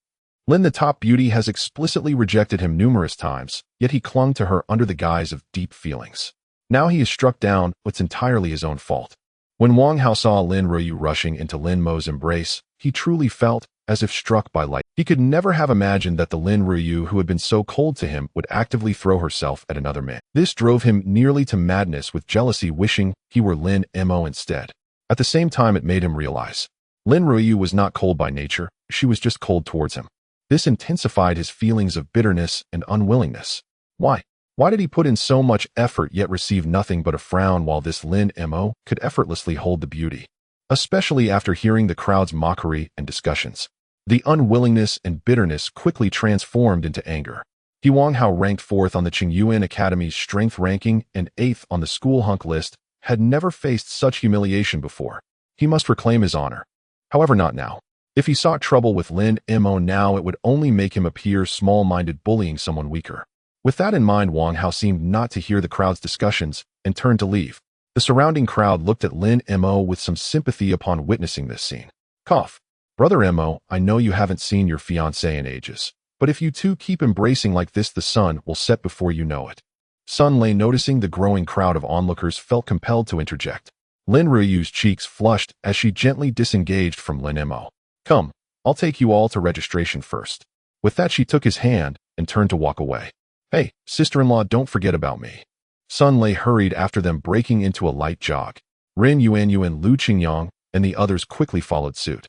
Speaker 1: Lin the top beauty has explicitly rejected him numerous times, yet he clung to her under the guise of deep feelings. Now he is struck down, it's entirely his own fault. When Wang Hao saw Lin Ryu rushing into Lin Mo's embrace, he truly felt as if struck by light. He could never have imagined that the Lin Ryu who had been so cold to him would actively throw herself at another man. This drove him nearly to madness with jealousy, wishing he were Lin Mo instead. At the same time, it made him realize Lin Ryu was not cold by nature, she was just cold towards him. This intensified his feelings of bitterness and unwillingness. Why? Why did he put in so much effort yet receive nothing but a frown, while this Lin Mo could effortlessly hold the beauty? Especially after hearing the crowd's mockery and discussions. The unwillingness and bitterness quickly transformed into anger. Wang Hao, ranked 4th on the Qingyuan Academy's strength ranking and 8th on the school hunk list, had never faced such humiliation before. He must reclaim his honor. However, not now. If he sought trouble with Lin Mo now, it would only make him appear small-minded, bullying someone weaker. With that in mind, Wang Hao seemed not to hear the crowd's discussions and turned to leave. The surrounding crowd looked at Lin Mo with some sympathy upon witnessing this scene. Cough. Brother Mo, I know you haven't seen your fiancé in ages, but if you two keep embracing like this, the sun will set before you know it. Sun Lei, noticing the growing crowd of onlookers, felt compelled to interject. Lin Ryu's cheeks flushed as she gently disengaged from Lin Mo. Come, I'll take you all to registration first. With that, she took his hand and turned to walk away. Hey, sister-in-law, don't forget about me. Sun Lei hurried after them, breaking into a light jog. Rin Yuanyuan, Lu Qingyang, and the others quickly followed suit.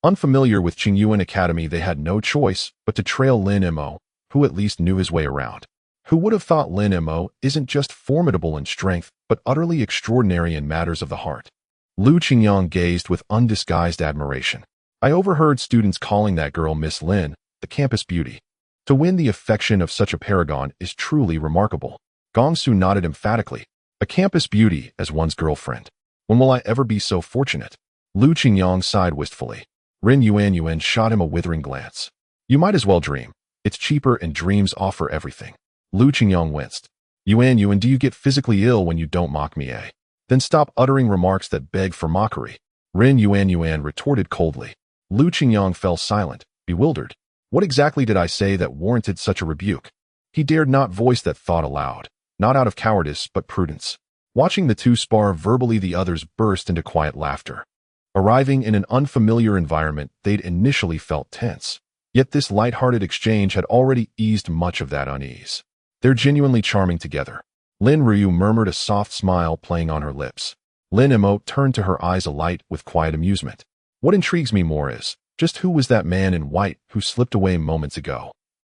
Speaker 1: Unfamiliar with Qingyuan Academy, they had no choice but to trail Lin Mo, who at least knew his way around. Who would have thought Lin Mo isn't just formidable in strength, but utterly extraordinary in matters of the heart? Lu Qingyang gazed with undisguised admiration. I overheard students calling that girl Miss Lin, the campus beauty. To win the affection of such a paragon is truly remarkable. Gongsu nodded emphatically. A campus beauty as one's girlfriend. When will I ever be so fortunate? Lu Qingyang sighed wistfully. Rin Yuanyuan shot him a withering glance. You might as well dream. It's cheaper and dreams offer everything. Lu Qingyang winced. Yuanyuan, do you get physically ill when you don't mock me, eh? Then stop uttering remarks that beg for mockery. Rin Yuanyuan retorted coldly. Lu Qingyang fell silent, bewildered. What exactly did I say that warranted such a rebuke? He dared not voice that thought aloud, not out of cowardice but prudence. Watching the two spar verbally, the others burst into quiet laughter. Arriving in an unfamiliar environment, they'd initially felt tense. Yet this light-hearted exchange had already eased much of that unease. They're genuinely charming together. Lin Ryu murmured, a soft smile playing on her lips. Lin Mo turned to her, eyes alight with quiet amusement. What intrigues me more is, just who was that man in white who slipped away moments ago?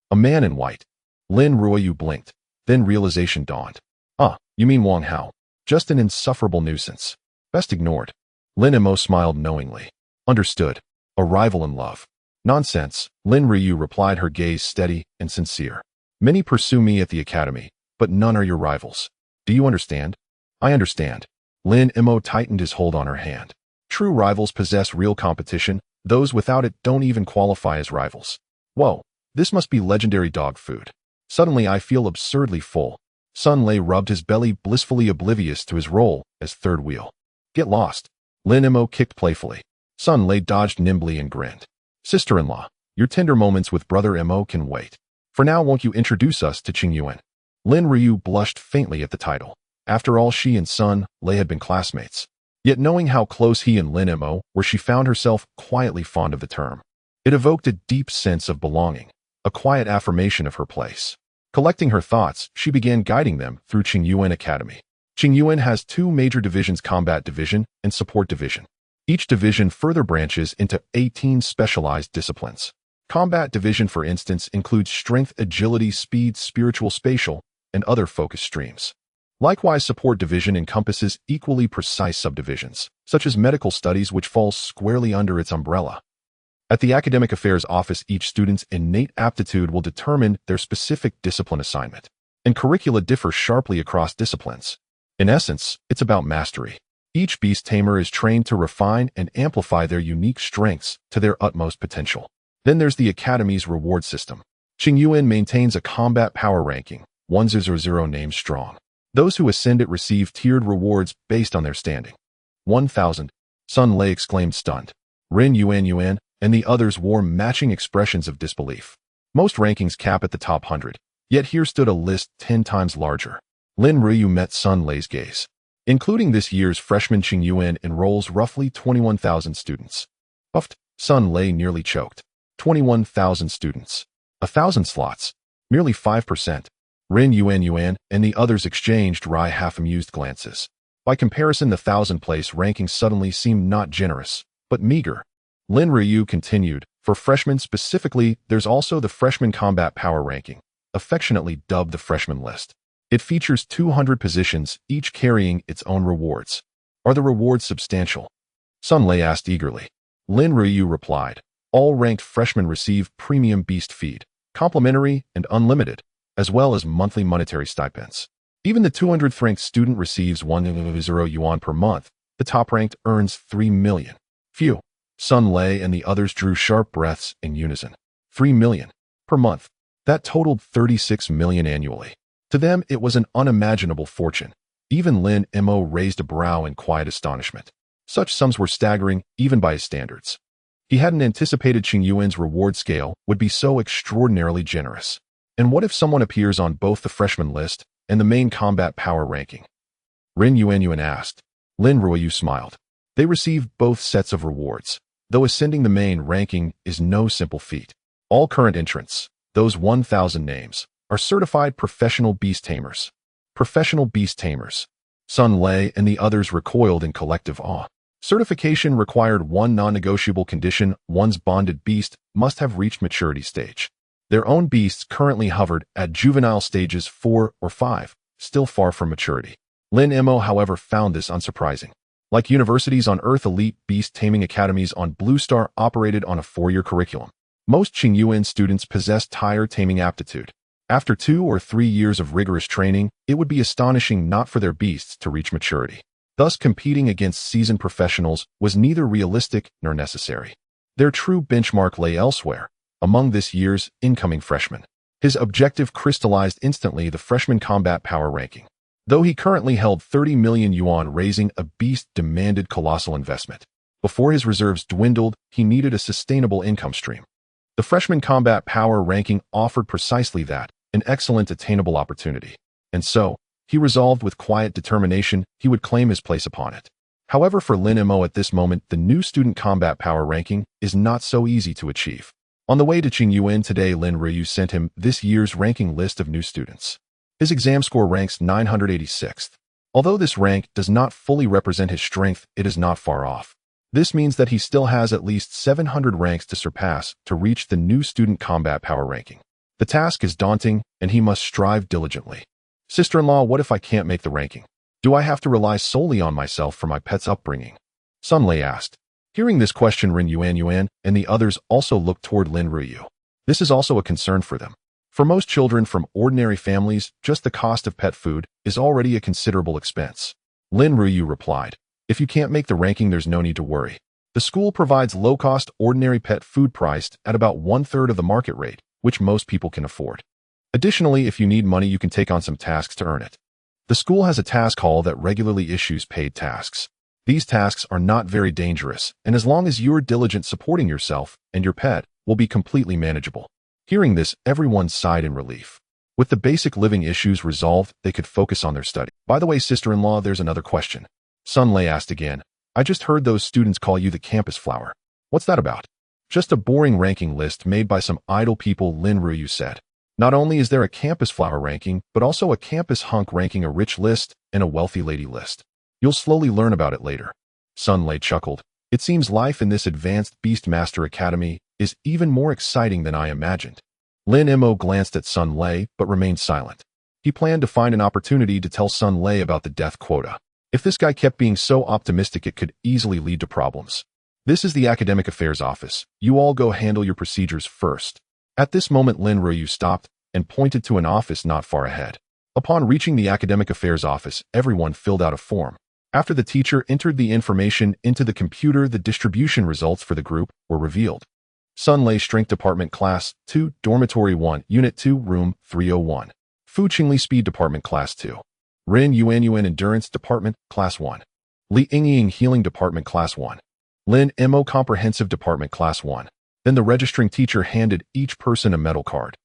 Speaker 1: A man in white. Lin Ryu blinked. Then realization dawned. Ah, you mean Wang Hao. Just an insufferable nuisance. Best ignored. Lin Mo smiled knowingly. Understood. A rival in love. Nonsense, Lin Ryu replied, her gaze steady and sincere. Many pursue me at the academy, but none are your rivals. Do you understand? I understand. Lin Mo tightened his hold on her hand. True rivals possess real competition. Those without it don't even qualify as rivals. Whoa, this must be legendary dog food. Suddenly I feel absurdly full. Sun Lei rubbed his belly, blissfully oblivious to his role as third wheel. Get lost. Lin Mo kicked playfully. Sun Lei dodged nimbly and grinned. Sister-in-law, your tender moments with brother Mo can wait. For now, won't you introduce us to Qing Yuan? Lin Ryu blushed faintly at the title. After all, she and Sun Lei had been classmates. Yet knowing how close he and Lin Mo were, she found herself quietly fond of the term. It evoked a deep sense of belonging, a quiet affirmation of her place. Collecting her thoughts, she began guiding them through Qing Yuan Academy. Qing Yuan has two major divisions: Combat Division and Support Division. Each division further branches into 18 specialized disciplines. Combat Division, for instance, includes strength, agility, speed, spiritual, spatial, and other focus streams. Likewise, Support Division encompasses equally precise subdivisions, such as medical studies, which falls squarely under its umbrella. At the Academic Affairs Office, each student's innate aptitude will determine their specific discipline assignment, and curricula differ sharply across disciplines. In essence, it's about mastery. Each beast tamer is trained to refine and amplify their unique strengths to their utmost potential. Then there's the Academy's reward system. Qing Yuan maintains a combat power ranking, 100 names strong. Those who ascend it receive tiered rewards based on their standing. 1,000, Sun Lei exclaimed, stunned. Rin Yuan and the others wore matching expressions of disbelief. Most rankings cap at the top 100, yet here stood a list 10 times larger. Lin Ryu met Sun Lei's gaze. Including this year's freshman, Qing Yuan enrolls roughly 21,000 students. Puffed, Sun Lei nearly choked. 21,000 students. 1,000 slots. Merely 5%. Rin Yuan and the others exchanged wry, half-amused glances. By comparison, the 1,000-place ranking suddenly seemed not generous, but meager. Lin Ryu continued, for freshmen specifically, there's also the Freshman Combat Power Ranking, affectionately dubbed the Freshman List. It features 200 positions, each carrying its own rewards. Are the rewards substantial? Sun Lei asked eagerly. Lin Ryu replied, all ranked freshmen receive premium beast feed, complimentary and unlimited, as well as monthly monetary stipends. Even the 200th ranked student receives 100 yuan per month. The top ranked earns 3 million. Phew. Sun Lei and the others drew sharp breaths in unison. 3 million per month. That totaled 36 million annually. To them, it was an unimaginable fortune. Even Lin Mo raised a brow in quiet astonishment. Such sums were staggering, even by his standards. He hadn't anticipated Qing Yuan's reward scale would be so extraordinarily generous. And what if someone appears on both the freshman list and the main combat power ranking? Rin Yuan asked. Lin Ryu smiled. They received both sets of rewards, though ascending the main ranking is no simple feat. All current entrants, those 1,000 names, are certified professional beast tamers. Professional beast tamers. Sun Lei and the others recoiled in collective awe. Certification required one non-negotiable condition: one's bonded beast must have reached maturity stage. Their own beasts currently hovered at juvenile stages 4 or 5, still far from maturity. Lin Mo, however, found this unsurprising. Like universities on Earth, elite beast taming academies on Blue Star operated on a 4-year curriculum. Most Qing Yuan students possessed higher taming aptitude. After 2 or 3 years of rigorous training, it would be astonishing not for their beasts to reach maturity. Thus, competing against seasoned professionals was neither realistic nor necessary. Their true benchmark lay elsewhere, among this year's incoming freshmen. His objective crystallized instantly: the freshman combat power ranking. Though he currently held 30 million yuan, raising a beast demanded colossal investment. Before his reserves dwindled, he needed a sustainable income stream. The freshman combat power ranking offered precisely that, an excellent attainable opportunity. And so, he resolved with quiet determination he would claim his place upon it. However, for Lin Mo at this moment, the new student combat power ranking is not so easy to achieve. On the way to Qingyuan today, Lin Ryu sent him this year's ranking list of new students. His exam score ranks 986th. Although this rank does not fully represent his strength, it is not far off. This means that he still has at least 700 ranks to surpass to reach the new student combat power ranking. The task is daunting, and he must strive diligently. Sister-in-law, what if I can't make the ranking? Do I have to rely solely on myself for my pet's upbringing? Sun Lei asked. Hearing this question, Rin Yuan and the others also looked toward Lin Ryu. This is also a concern for them. For most children from ordinary families, just the cost of pet food is already a considerable expense. Lin Ryu replied, if you can't make the ranking, there's no need to worry. The school provides low-cost ordinary pet food priced at about 1/3 of the market rate, which most people can afford. Additionally, if you need money, you can take on some tasks to earn it. The school has a task hall that regularly issues paid tasks. These tasks are not very dangerous, and as long as you're diligent, supporting yourself and your pet will be completely manageable. Hearing this, everyone sighed in relief. With the basic living issues resolved, they could focus on their study. By the way, sister-in-law, there's another question. Sun Lei asked again. I just heard those students call you the campus flower. What's that about? Just a boring ranking list made by some idle people, Lin Ryu said. Not only is there a campus flower ranking, but also a campus hunk ranking, a rich list, and a wealthy lady list. You'll slowly learn about it later. Sun Lei chuckled. It seems life in this advanced Beastmaster Academy is even more exciting than I imagined. Lin Mo glanced at Sun Lei, but remained silent. He planned to find an opportunity to tell Sun Lei about the death quota. If this guy kept being so optimistic, it could easily lead to problems. This is the Academic Affairs Office. You all go handle your procedures first. At this moment, Lin Ryu stopped and pointed to an office not far ahead. Upon reaching the Academic Affairs Office, everyone filled out a form. After the teacher entered the information into the computer, the distribution results for the group were revealed. Sun Lei Strength Department Class 2, Dormitory 1, Unit 2, Room 301. Fu Qingli Speed Department Class 2. Rin Yuan Endurance Department Class 1. Li Yingying Healing Department Class 1. Lin Mo Comprehensive Department Class 1. Then the registering teacher handed each person a metal card.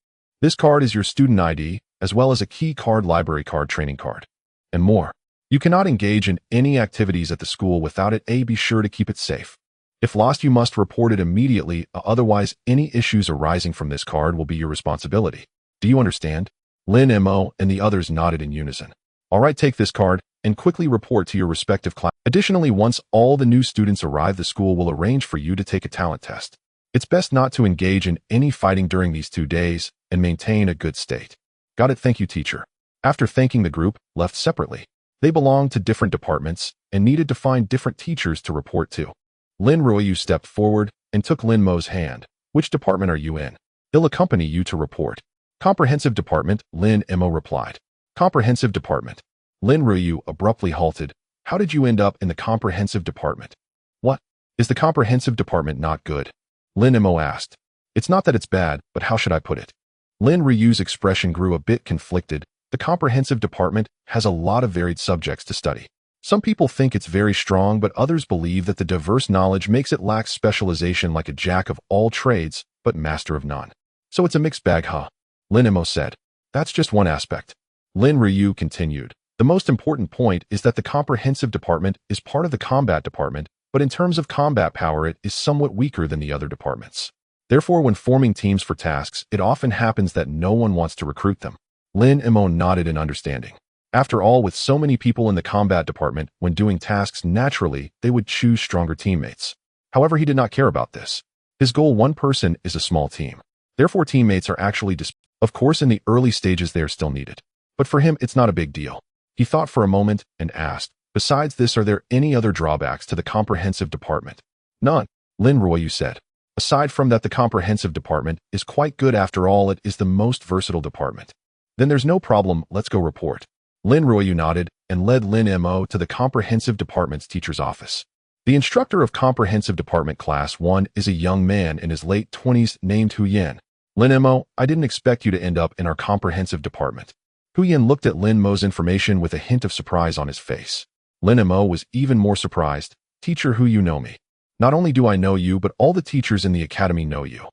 Speaker 1: This card is your student ID, as well as a key card, library card, training card, and more. You cannot engage in any activities at the school without it. Be sure to keep it safe. If lost, you must report it immediately, otherwise any issues arising from this card will be your responsibility. Do you understand? Lin Mo and the others nodded in unison. All right, take this card and quickly report to your respective class. Additionally, once all the new students arrive, the school will arrange for you to take a talent test. It's best not to engage in any fighting during these 2 days and maintain a good state. Got it, thank you, teacher. After thanking, the group left separately. They belonged to different departments and needed to find different teachers to report to. Lin Ryu stepped forward and took Lin Mo's hand. Which department are you in? He'll accompany you to report. Comprehensive Department, Lin Mo replied. Comprehensive Department. Lin Ryu abruptly halted. How did you end up in the Comprehensive Department? What? Is the Comprehensive Department not good? Lin Mo asked. It's not that it's bad, but how should I put it? Lin Ryu's expression grew a bit conflicted. The Comprehensive Department has a lot of varied subjects to study. Some people think it's very strong, but others believe that the diverse knowledge makes it lack specialization, like a jack of all trades, but master of none. So it's a mixed bag, huh? Lin Mo said. That's just one aspect. Lin Ryu continued. The most important point is that the Comprehensive Department is part of the Combat Department, but in terms of combat power, it is somewhat weaker than the other departments. Therefore, when forming teams for tasks, it often happens that no one wants to recruit them. Lin Mo nodded in understanding. After all, with so many people in the combat department, when doing tasks, naturally, they would choose stronger teammates. However, he did not care about this. His goal, one person, is a small team. Therefore, teammates are actually Of course, in the early stages, they are still needed. But for him, it's not a big deal. He thought for a moment and asked, besides this, are there any other drawbacks to the Comprehensive Department? None, Lin Ryu said. Aside from that, the Comprehensive Department is quite good. After all, it is the most versatile department. Then there's no problem, let's go report. Lin Ryu nodded and led Lin Mo to the Comprehensive Department's teacher's office. The instructor of Comprehensive Department Class 1 is a young man in his late 20s named Hu Yin. Lin Mo, I didn't expect you to end up in our Comprehensive Department. Hu Yin looked at Lin Mo's information with a hint of surprise on his face. Lin Mo was even more surprised. Teacher Hu, you know me. Not only do I know you, but all the teachers in the academy know you.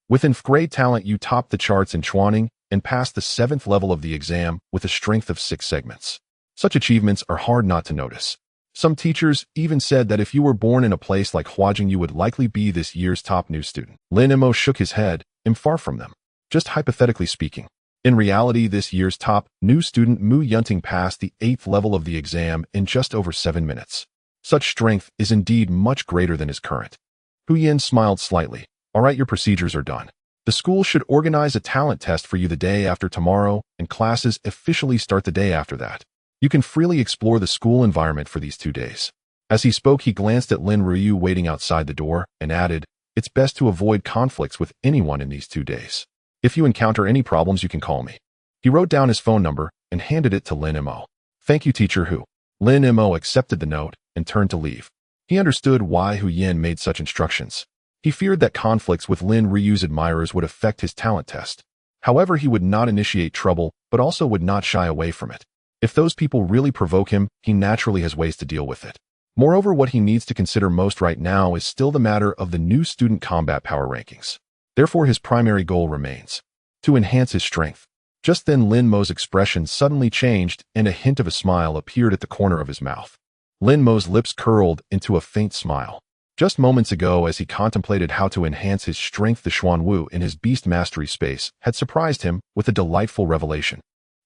Speaker 1: Within grade talent, you topped the charts in Chuaning and passed the 7th level of the exam with a strength of 6 segments. Such achievements are hard not to notice. Some teachers even said that if you were born in a place like Huajing, you would likely be this year's top new student. Lin Mo shook his head. I'm far from them. Just hypothetically speaking. In reality, this year's top new student Mu Yunting passed the 8th level of the exam in just over 7 minutes. Such strength is indeed much greater than his current. Hu Yin smiled slightly. All right, your procedures are done. The school should organize a talent test for you the day after tomorrow, and classes officially start the day after that. You can freely explore the school environment for these 2 days. As he spoke, he glanced at Lin Ruyu waiting outside the door and added, it's best to avoid conflicts with anyone in these 2 days. If you encounter any problems, you can call me. He wrote down his phone number and handed it to Lin Mo. Thank you, Teacher Hu. Lin Mo accepted the note and turned to leave. He understood why Hu Yin made such instructions. He feared that conflicts with Lin Ryu's admirers would affect his talent test. However, he would not initiate trouble, but also would not shy away from it. If those people really provoke him, he naturally has ways to deal with it. Moreover, what he needs to consider most right now is still the matter of the new student combat power rankings. Therefore, his primary goal remains to enhance his strength. Just then, Lin Mo's expression suddenly changed and a hint of a smile appeared at the corner of his mouth. Lin Mo's lips curled into a faint smile. Just moments ago, as he contemplated how to enhance his strength, the Xuanwu in his Beast Mastery Space had surprised him with a delightful revelation.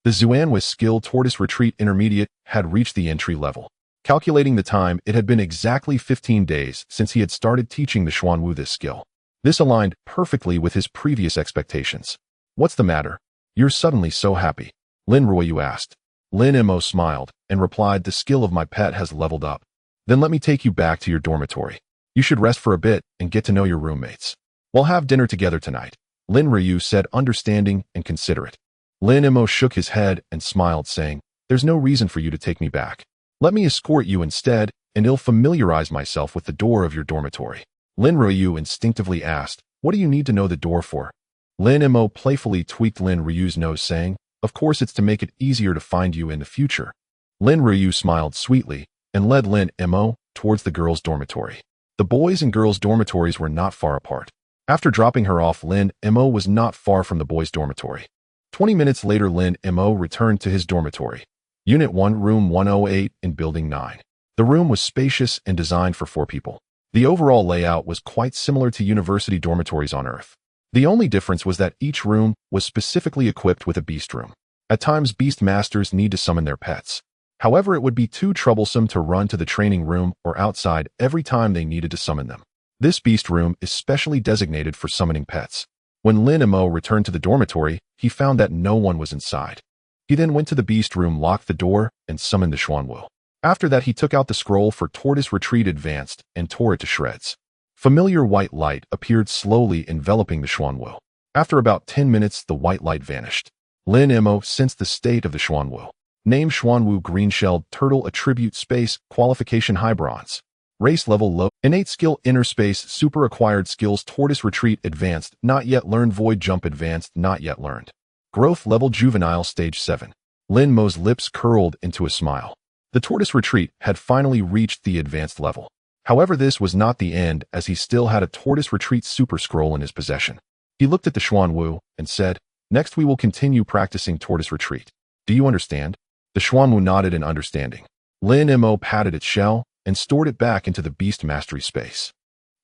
Speaker 1: The Xuanwu skill Tortoise Retreat Intermediate had reached the entry level. Calculating the time, it had been exactly 15 days since he had started teaching the Xuanwu this skill. This aligned perfectly with his previous expectations. What's the matter? You're suddenly so happy. Lin Ruyu asked. Lin Mo smiled and replied, the skill of my pet has leveled up. Then let me take you back to your dormitory. You should rest for a bit and get to know your roommates. We'll have dinner together tonight. Lin Ruyu said, understanding and considerate. Lin Mo shook his head and smiled, saying, there's no reason for you to take me back. Let me escort you instead, and I'll familiarize myself with the door of your dormitory. Lin Ruyu instinctively asked, what do you need to know the door for? Lin Mo playfully tweaked Lin Ryu's nose, saying, of course it's to make it easier to find you in the future. Lin Ruyu smiled sweetly and led Lin Mo towards the girls' dormitory. The boys' and girls' dormitories were not far apart. After dropping her off, Lin Mo was not far from the boys' dormitory. 20 minutes later, Lin Mo returned to his dormitory. Unit 1, Room 108 in Building 9. The room was spacious and designed for 4 people. The overall layout was quite similar to university dormitories on Earth. The only difference was that each room was specifically equipped with a beast room. At times, beast masters need to summon their pets. However, it would be too troublesome to run to the training room or outside every time they needed to summon them. This beast room is specially designated for summoning pets. When Lin Mo returned to the dormitory, he found that no one was inside. He then went to the beast room, locked the door, and summoned the Xuanwu. After that, he took out the scroll for Tortoise Retreat Advanced and tore it to shreds. Familiar white light appeared slowly, enveloping the Xuanwu. After about 10 minutes, the white light vanished. Lin Mo sensed the state of the Xuanwu. Name Xuanwu Green-Shelled Turtle. Attribute Space. Qualification High Bronze. Race Level Low. Innate Skill Inner Space. Super Acquired Skills Tortoise Retreat Advanced Not Yet Learned. Void Jump Advanced Not Yet Learned. Growth Level Juvenile Stage 7. Lin Mo's lips curled into a smile. The Tortoise Retreat had finally reached the advanced level. However, this was not the end, as he still had a Tortoise Retreat Super Scroll in his possession. He looked at the Xuanwu and said, next we will continue practicing Tortoise Retreat. Do you understand? The Xuanwu nodded in understanding. Lin Mo patted its shell and stored it back into the Beast Mastery Space.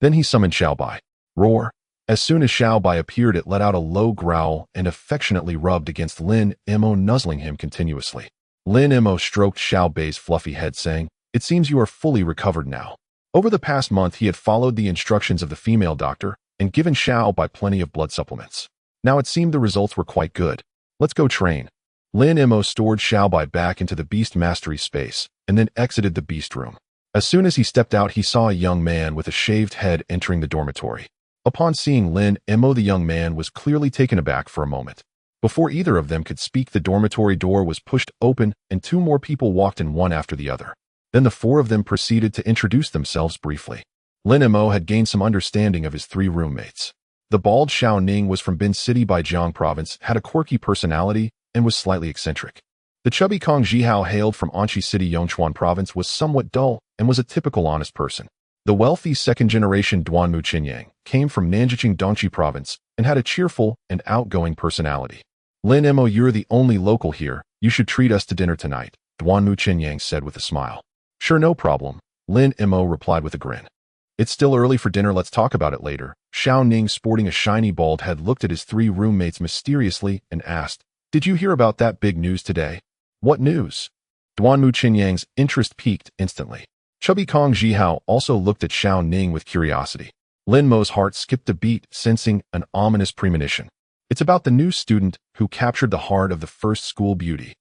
Speaker 1: Then he summoned Xiaobai. Roar. As soon as Xiaobai appeared, it let out a low growl and affectionately rubbed against Lin Mo, nuzzling him continuously. Lin Mo stroked Xiaobai's fluffy head, saying, it seems you are fully recovered now. Over the past month, he had followed the instructions of the female doctor and given Xiaobai plenty of blood supplements. Now it seemed the results were quite good. Let's go train. Lin Mo stored Xiaobai back into the Beast Mastery Space and then exited the beast room. As soon as he stepped out, he saw a young man with a shaved head entering the dormitory. Upon seeing Lin Mo, the young man was clearly taken aback for a moment. Before either of them could speak, the dormitory door was pushed open and 2 more people walked in, one after the other. Then the 4 of them proceeded to introduce themselves briefly. Lin Mo had gained some understanding of his 3 roommates. The bald Xiao Ning was from Bin City, Baijiang Province, had a quirky personality, and was slightly eccentric. The chubby Kong Jihao hailed from Anqi City, Yongchuan Province, was somewhat dull and was a typical honest person. The wealthy second-generation Duanmu Qinyang came from Nanjicheng, Dongqi Province, and had a cheerful and outgoing personality. Lin Mo, you're the only local here. You should treat us to dinner tonight, Duanmu Qinyang said with a smile. Sure, no problem, Lin Mo replied with a grin. It's still early for dinner, let's talk about it later. Xiao Ning, sporting a shiny bald head, looked at his three roommates mysteriously and asked, Did you hear about that big news today? What news? Duanmu Qinyang's interest peaked instantly. Chubby Kong Jihao also looked at Xiao Ning with curiosity. Lin Mo's heart skipped a beat, sensing an ominous premonition. It's about the new student who captured the heart of the first school beauty,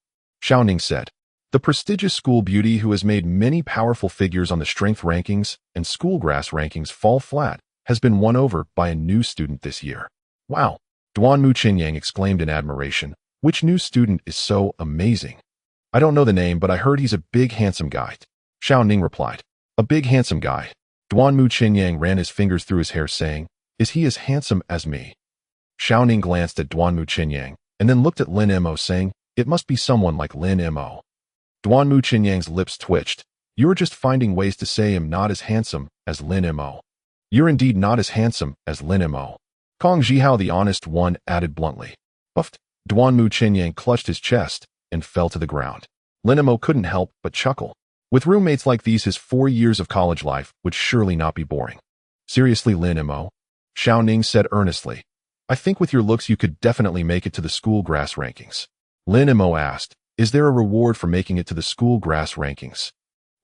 Speaker 1: Xiao Ning said. The prestigious school beauty who has made many powerful figures on the strength rankings and schoolgrass rankings fall flat has been won over by a new student this year. Wow! Duanmu Qinyang exclaimed in admiration. Which new student is so amazing? I don't know the name, but I heard he's a big handsome guy, Xiao Ning replied. A big handsome guy. Duanmu Qinyang ran his fingers through his hair, saying, Is he as handsome as me? Xiao Ning glanced at Duanmu Qinyang and then looked at Lin Mo, saying, It must be someone like Lin Mo. Duanmu Qinyang's lips twitched. You're just finding ways to say I'm not as handsome as Lin Mo. You're indeed not as handsome as Lin Mo. Kong Jihao, the honest one, added bluntly. Buffed. Duanmu Qinyang clutched his chest and fell to the ground. Lin Mo couldn't help but chuckle. With roommates like these, his 4 years of college life would surely not be boring. Seriously, Lin Mo? Xiao Ning said earnestly. I think with your looks you could definitely make it to the school grass rankings. Lin Mo asked, Is there a reward for making it to the school grass rankings?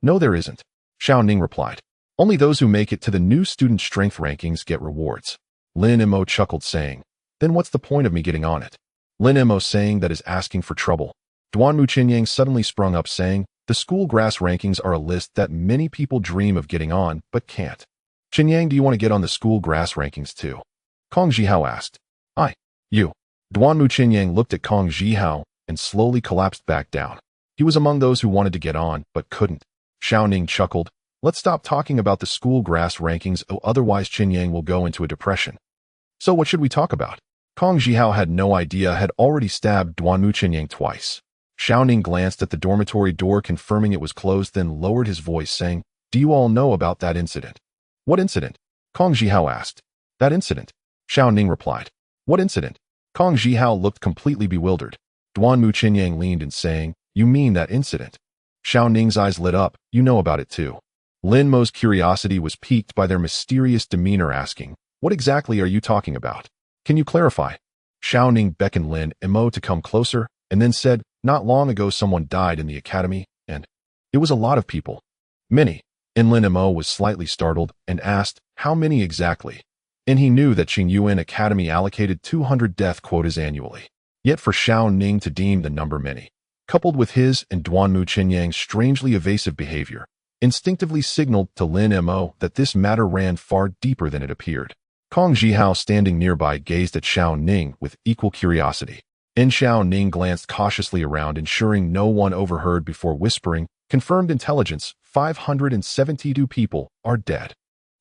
Speaker 1: No, there isn't, Xiao Ning replied. Only those who make it to the new student strength rankings get rewards. Lin Mo chuckled, saying, Then what's the point of me getting on it? Lin Mo saying that is asking for trouble. Duanmu Qinyang suddenly sprung up, saying, The school grass rankings are a list that many people dream of getting on, but can't. Qinyang, do you want to get on the school grass rankings too? Kong Jihao asked. You. Duanmu Qinyang looked at Kong Jihao and slowly collapsed back down. He was among those who wanted to get on, but couldn't. Xiao Ning chuckled. Let's stop talking about the school grass rankings, otherwise Qinyang will go into a depression. So what should we talk about? Kong Jihao had no idea, had already stabbed Duanmu Qinyang twice. Xiao Ning glanced at the dormitory door, confirming it was closed, then lowered his voice, saying, Do you all know about that incident? What incident? Kong Jihao asked. That incident. Xiao Ning replied. What incident? Kong Jihao looked completely bewildered. Duanmu Qinyang leaned in, saying, You mean that incident? Xiao Ning's eyes lit up. You know about it too. Lin Mo's curiosity was piqued by their mysterious demeanor, asking, What exactly are you talking about? Can you clarify? Xiao Ning beckoned Lin Mo to come closer and then said, Not long ago someone died in the academy, and it was a lot of people. Many. And Lin Mo was slightly startled and asked, How many exactly? And he knew that Qingyuan Academy allocated 200 death quotas annually. Yet for Xiao Ning to deem the number many, coupled with his and Duanmu Qinyang's strangely evasive behavior, instinctively signaled to Lin Mo that this matter ran far deeper than it appeared. Kong Jihao, standing nearby, gazed at Xiao Ning with equal curiosity. And Xiao Ning glanced cautiously around, ensuring no one overheard, before whispering, Confirmed intelligence, 572 people are dead.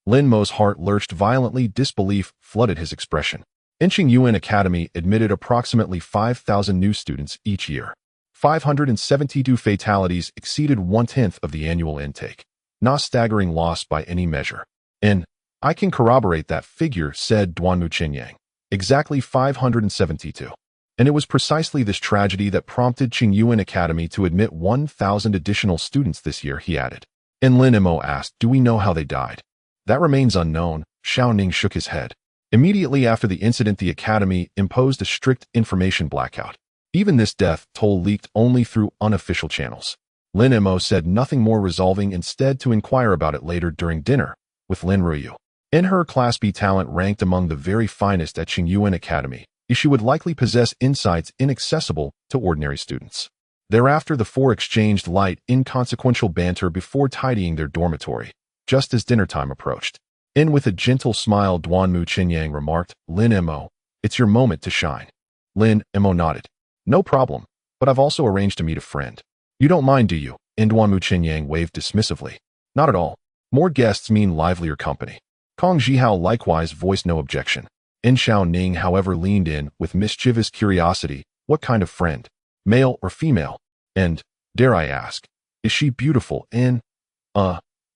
Speaker 1: Lin Mo's heart lurched violently. Disbelief flooded his expression. Qingyuan Academy admitted approximately 5,000 new students each year. 572 fatalities exceeded 1/10 of the annual intake. Not staggering loss by any measure. And I can corroborate that figure, said Duanmu Qinyang. Exactly 572. And it was precisely this tragedy that prompted Qingyuan Academy to admit 1,000 additional students this year, he added. And Lin Mo asked, Do we know how they died? That remains unknown. Xiao Ning shook his head. Immediately after the incident, the Academy imposed a strict information blackout. Even this death toll leaked only through unofficial channels. Lin Mo said nothing more, resolving instead to inquire about it later during dinner with Lin Ruyu. In her Class B talent, ranked among the very finest at Qingyuan Academy, she would likely possess insights inaccessible to ordinary students. Thereafter, the four exchanged light, inconsequential banter before tidying their dormitory, just as dinner time approached. And with a gentle smile, Duanmu Qinyang remarked, Lin Mo, it's your moment to shine. Lin Mo nodded. No problem, but I've also arranged to meet a friend. You don't mind, do you? And Duanmu Qinyang waved dismissively. Not at all. More guests mean livelier company. Kong Jihao likewise voiced no objection. And Xiao Ning, however, leaned in with mischievous curiosity. What kind of friend? Male or female? And, dare I ask, is she beautiful? And,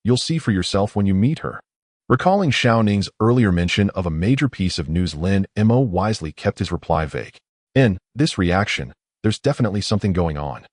Speaker 1: you'll see for yourself when you meet her. Recalling Xiao Ning's earlier mention of a major piece of news, Lin Mo wisely kept his reply vague. In this reaction, there's definitely something going on.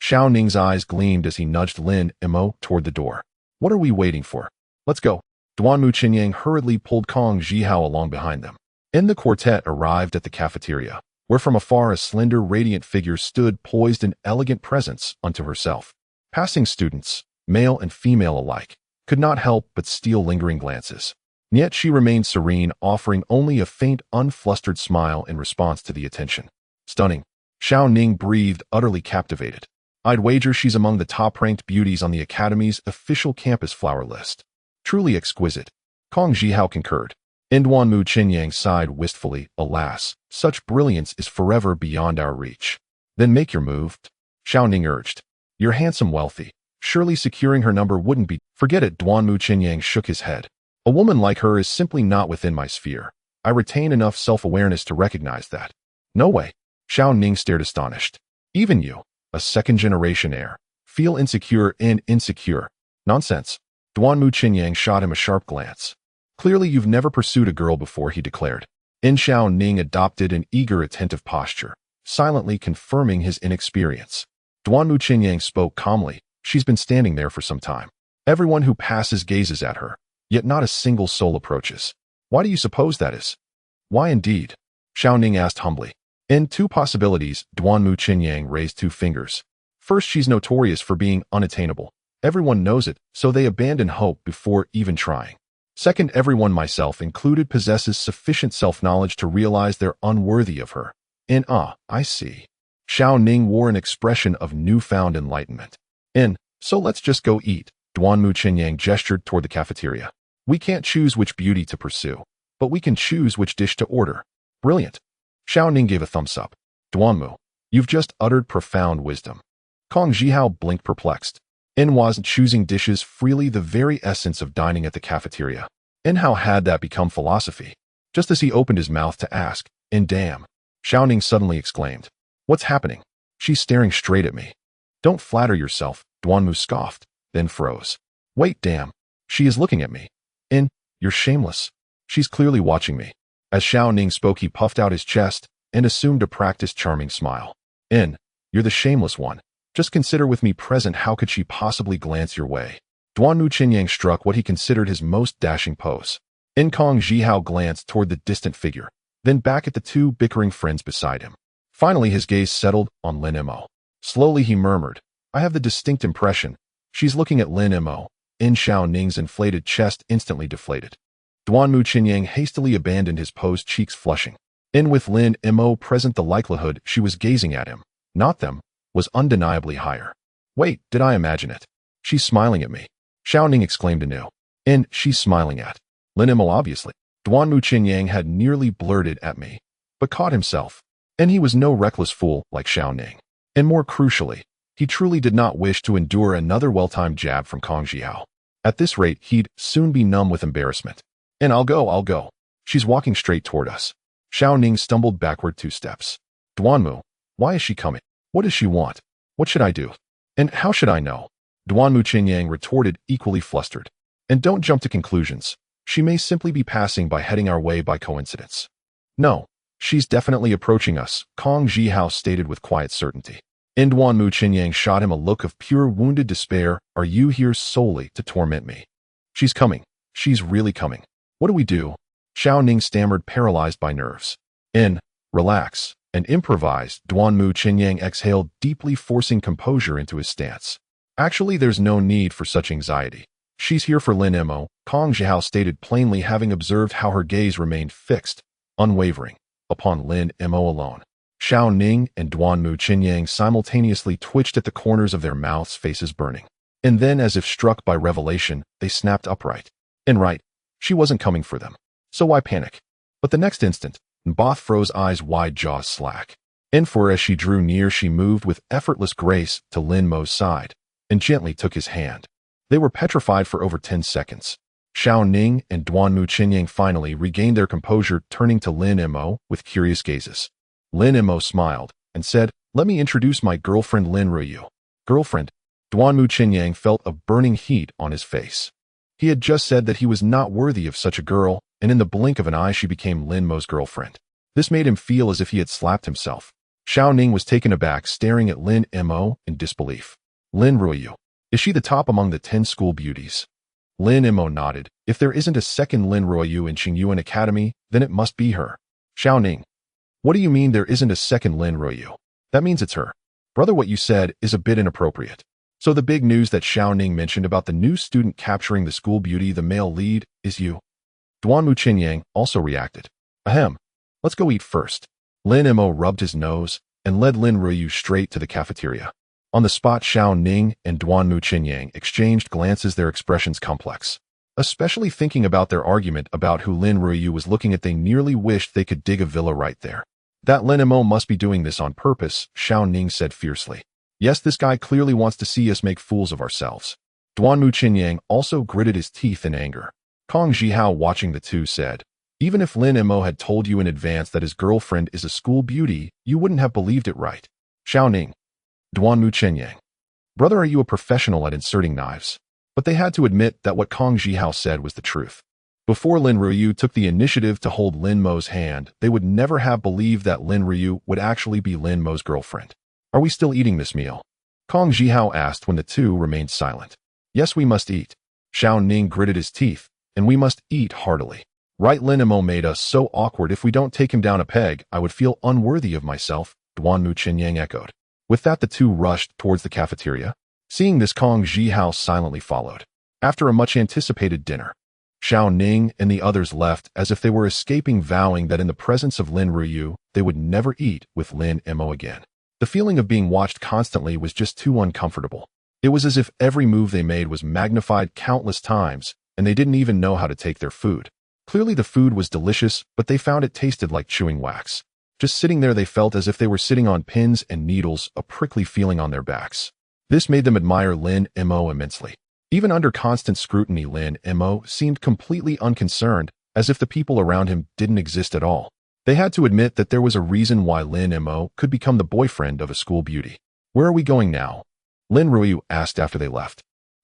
Speaker 1: Xiao Ning's eyes gleamed as he nudged Lin Mo toward the door. What are we waiting for? Let's go. Duanmu Qinyang hurriedly pulled Kong Zhihao along behind them. And the quartet arrived at the cafeteria, where from afar a slender, radiant figure stood poised in elegant presence unto herself. Passing students, male and female alike, could not help but steal lingering glances. Yet she remained serene, offering only a faint, unflustered smile in response to the attention. Stunning. Xiao Ning breathed, utterly captivated. I'd wager she's among the top-ranked beauties on the Academy's official campus flower list. Truly exquisite. Kong Zhihao concurred. Duanmu Qinyang sighed wistfully. Alas, such brilliance is forever beyond our reach. Then make your move, Xiao Ning urged. You're handsome, wealthy. Surely securing her number wouldn't be— Forget it, Duanmu Qinyang shook his head. A woman like her is simply not within my sphere. I retain enough self-awareness to recognize that. No way. Xiao Ning stared astonished. Even you, a second-generation heir, feel insecure and insecure. Nonsense. Duanmu Qinyang shot him a sharp glance. Clearly you've never pursued a girl before, he declared. Xiao Ning adopted an eager, attentive posture, silently confirming his inexperience. Duanmu Qinyang spoke calmly. She's been standing there for some time. Everyone who passes gazes at her, yet not a single soul approaches. Why do you suppose that is? Why indeed? Xiao Ning asked humbly. In two possibilities, Duanmu Qinyang raised two fingers. First, she's notorious for being unattainable. Everyone knows it, so they abandon hope before even trying. Second, everyone, myself included, possesses sufficient self-knowledge to realize they're unworthy of her. I see. Xiao Ning wore an expression of newfound enlightenment. So let's just go eat. Duanmu Qinyang gestured toward the cafeteria. We can't choose which beauty to pursue, but we can choose which dish to order. Brilliant. Xiao Ning gave a thumbs up. Duanmu, you've just uttered profound wisdom. Kong Zhihao blinked perplexed. Wasn't choosing dishes freely the very essence of dining at the cafeteria? How had that become philosophy? Just as he opened his mouth to ask, damn, Xiao Ning suddenly exclaimed. What's happening? She's staring straight at me. Don't flatter yourself, Duanmu scoffed, then froze. Wait, damn. She is looking at me. You're shameless. She's clearly watching me. As Xiao Ning spoke, he puffed out his chest and assumed a practiced, charming smile. You're the shameless one. Just consider with me present, how could she possibly glance your way? Duanmu Qinyang struck what he considered his most dashing pose. Kong Zhihao glanced toward the distant figure, then back at the two bickering friends beside him. Finally, his gaze settled on Lin Mo. Slowly he murmured, I have the distinct impression she's looking at Lin Mo. Xiao Ning's inflated chest instantly deflated. Duanmu Qinyang hastily abandoned his pose, cheeks flushing. With Lin Mo present, the likelihood she was gazing at him, not them, was undeniably higher. Wait, did I imagine it? She's smiling at me. Xiao Ning exclaimed anew. She's smiling at Lin Mo, obviously. Duanmu Qinyang had nearly blurted at me, but caught himself. He was no reckless fool like Xiao Ning. More crucially, he truly did not wish to endure another well-timed jab from Kong Zhihao. At this rate, he'd soon be numb with embarrassment. I'll go. She's walking straight toward us. Xiao Ning stumbled backward 2 steps. Duanmu, why is she coming? What does she want? What should I do? How should I know? Duanmu Qinyang retorted, equally flustered. Don't jump to conclusions. She may simply be passing by, heading our way by coincidence. No, she's definitely approaching us, Kong Zhihao stated with quiet certainty. Duanmu Qinyang shot him a look of pure wounded despair. Are you here solely to torment me? She's coming. She's really coming. What do we do? Xiao Ning stammered, paralyzed by nerves. Relax and improvise. Duanmu Qinyang exhaled deeply, forcing composure into his stance. Actually, there's no need for such anxiety. She's here for Lin Mo, Kong Zhihao stated plainly, having observed how her gaze remained fixed, unwavering, upon Lin Mo alone. Xiao Ning and Duanmu Qinyang simultaneously twitched at the corners of their mouths, faces burning. Then, as if struck by revelation, they snapped upright. Right, she wasn't coming for them. So why panic? But the next instant, Both froze, eyes wide, jaws slack. For as she drew near, she moved with effortless grace to Lin Mo's side and gently took his hand. They were petrified for over 10 seconds. Xiao Ning and Duanmu Qinyang finally regained their composure, turning to Lin Mo with curious gazes. Lin Mo smiled and said, "Let me introduce my girlfriend Lin Ruyu." Girlfriend? Duanmu Qinyang felt a burning heat on his face. He had just said that he was not worthy of such a girl, and in the blink of an eye she became Lin Mo's girlfriend. This made him feel as if he had slapped himself. Xiao Ning was taken aback, staring at Lin Mo in disbelief. Lin Ruoyu. Is she the top among the 10 school beauties? Lin Mo nodded. If there isn't a second Lin Ruoyu in Qingyuan Academy, then it must be her. Xiao Ning. What do you mean there isn't a second Lin Ruoyu? That means it's her. Brother, what you said is a bit inappropriate. So the big news that Xiao Ning mentioned about the new student capturing the school beauty, the male lead, is you. Duanmu Qinyang also reacted. Ahem. Let's go eat first. Lin Mo rubbed his nose and led Lin Ruoyu straight to the cafeteria. On the spot, Xiao Ning and Duanmu Qinyang exchanged glances, their expressions complex. Especially thinking about their argument about who Lin Ruoyu was looking at, they nearly wished they could dig a villa right there. That Lin Mo must be doing this on purpose, Xiao Ning said fiercely. Yes, this guy clearly wants to see us make fools of ourselves. Duanmu Qinyang also gritted his teeth in anger. Kong Zhihao, watching the two, said, even if Lin Mo had told you in advance that his girlfriend is a school beauty, you wouldn't have believed it, right? Xiao Ning. Duanmu Qinyang. Brother, are you a professional at inserting knives? But they had to admit that what Kong Zhihao said was the truth. Before Lin Ruoyu took the initiative to hold Lin Mo's hand, they would never have believed that Lin Ruoyu would actually be Lin Mo's girlfriend. Are we still eating this meal? Kong Zhihao asked when the two remained silent. Yes, we must eat. Xiao Ning gritted his teeth, and we must eat heartily. Right, Lin Mo made us so awkward. If we don't take him down a peg, I would feel unworthy of myself, Duanmu Qinyang echoed. With that, the two rushed towards the cafeteria. Seeing this, Kong Zhihao silently followed. After a much-anticipated dinner, Xiao Ning and the others left as if they were escaping, vowing that in the presence of Lin Ruoyu, they would never eat with Lin Mo again. The feeling of being watched constantly was just too uncomfortable. It was as if every move they made was magnified countless times, and they didn't even know how to take their food. Clearly the food was delicious, but they found it tasted like chewing wax. Just sitting there, they felt as if they were sitting on pins and needles, a prickly feeling on their backs. This made them admire Lin Mo immensely. Even under constant scrutiny, Lin Mo seemed completely unconcerned, as if the people around him didn't exist at all. They had to admit that there was a reason why Lin Mo could become the boyfriend of a school beauty. Where are we going now? Lin Ruoyu asked after they left.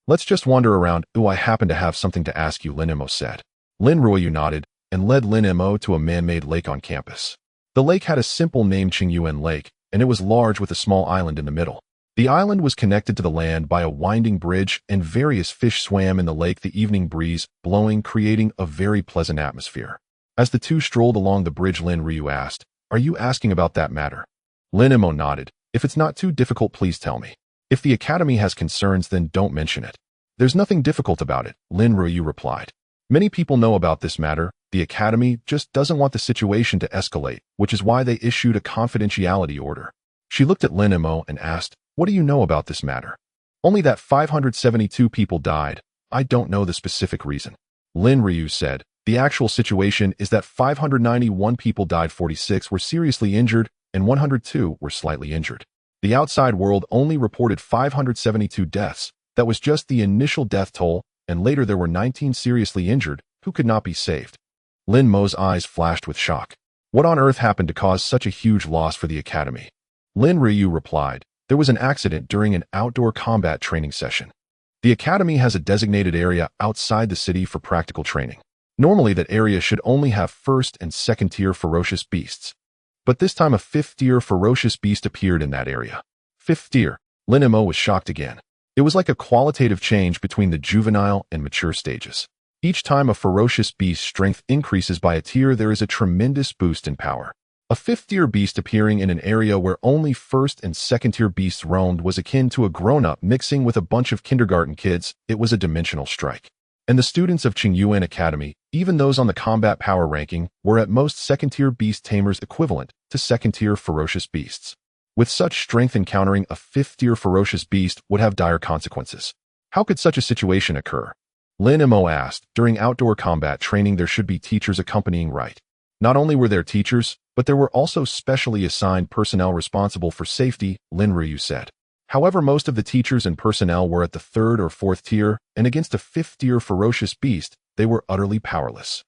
Speaker 1: Let's just wander around. Ooh, I happen to have something to ask you, Lin Mo said. Lin Ruoyu nodded and led Lin Mo to a man-made lake on campus. The lake had a simple name, Qingyuan Lake, and it was large with a small island in the middle. The island was connected to the land by a winding bridge, and various fish swam in the lake, the evening breeze blowing, creating a very pleasant atmosphere. As the two strolled along the bridge, Lin Ruoyu asked, "Are you asking about that matter?" Lin Mo nodded. "If it's not too difficult, please tell me. If the academy has concerns, then don't mention it." "There's nothing difficult about it," Lin Ruoyu replied. "Many people know about this matter. The academy just doesn't want the situation to escalate, which is why they issued a confidentiality order." She looked at Lin Mo and asked, "What do you know about this matter?" "Only that 572 people died. I don't know the specific reason." Lin Ruoyu said, "The actual situation is that 591 people died, 46 were seriously injured, and 102 were slightly injured. The outside world only reported 572 deaths. That was just the initial death toll, and later there were 19 seriously injured who could not be saved." Lin Mo's eyes flashed with shock. What on earth happened to cause such a huge loss for the academy? Lin Ruoyu replied, "There was an accident during an outdoor combat training session. The academy has a designated area outside the city for practical training. Normally that area should only have first and second tier ferocious beasts. But this time a fifth tier ferocious beast appeared in that area." Fifth tier. Lin Mo was shocked again. It was like a qualitative change between the juvenile and mature stages. Each time a ferocious beast's strength increases by a tier, there is a tremendous boost in power. A fifth-tier beast appearing in an area where only first and second-tier beasts roamed was akin to a grown-up mixing with a bunch of kindergarten kids. It was a dimensional strike. And the students of Qingyuan Academy, even those on the combat power ranking, were at most second-tier beast tamers, equivalent to second-tier ferocious beasts. With such strength, encountering a fifth-tier ferocious beast would have dire consequences. How could such a situation occur? Lin Mo asked. During outdoor combat training, there should be teachers accompanying, right? Not only were there teachers, but there were also specially assigned personnel responsible for safety, Lin Ruoyu said. However, most of the teachers and personnel were at the third or fourth tier, and against a fifth-tier ferocious beast, they were utterly powerless.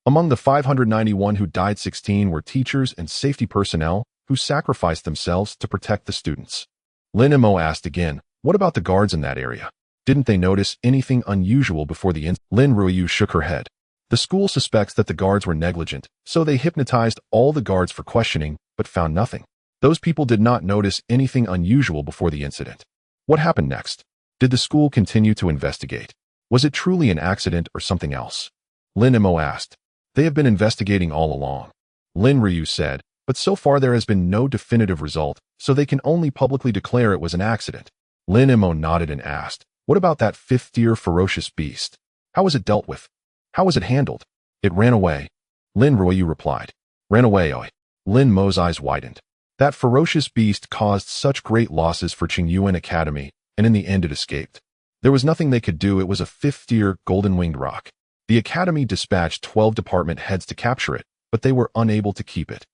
Speaker 1: Among the 591 who died, 16 were teachers and safety personnel who sacrificed themselves to protect the students. Lin Mo asked again, "What about the guards in that area? Didn't they notice anything unusual before the incident?" Lin Ruoyu shook her head. "The school suspects that the guards were negligent, so they hypnotized all the guards for questioning, but found nothing. Those people did not notice anything unusual before the incident. What happened next? Did the school continue to investigate? Was it truly an accident or something else? Lin Mo asked. They have been investigating all along. Lin Ryu said, but so far there has been no definitive result, so they can only publicly declare it was an accident. Lin Mo nodded and asked, what about that fifth-tier ferocious beast? How was it dealt with? How was it handled? It ran away. Lin Ryu replied. Ran away, oi. Lin Mo's eyes widened. That ferocious beast caused such great losses for Qingyuan Academy, and in the end it escaped. There was nothing they could do. It was a fifth-tier golden-winged roc. The Academy dispatched 12 department heads to capture it, but they were unable to keep it.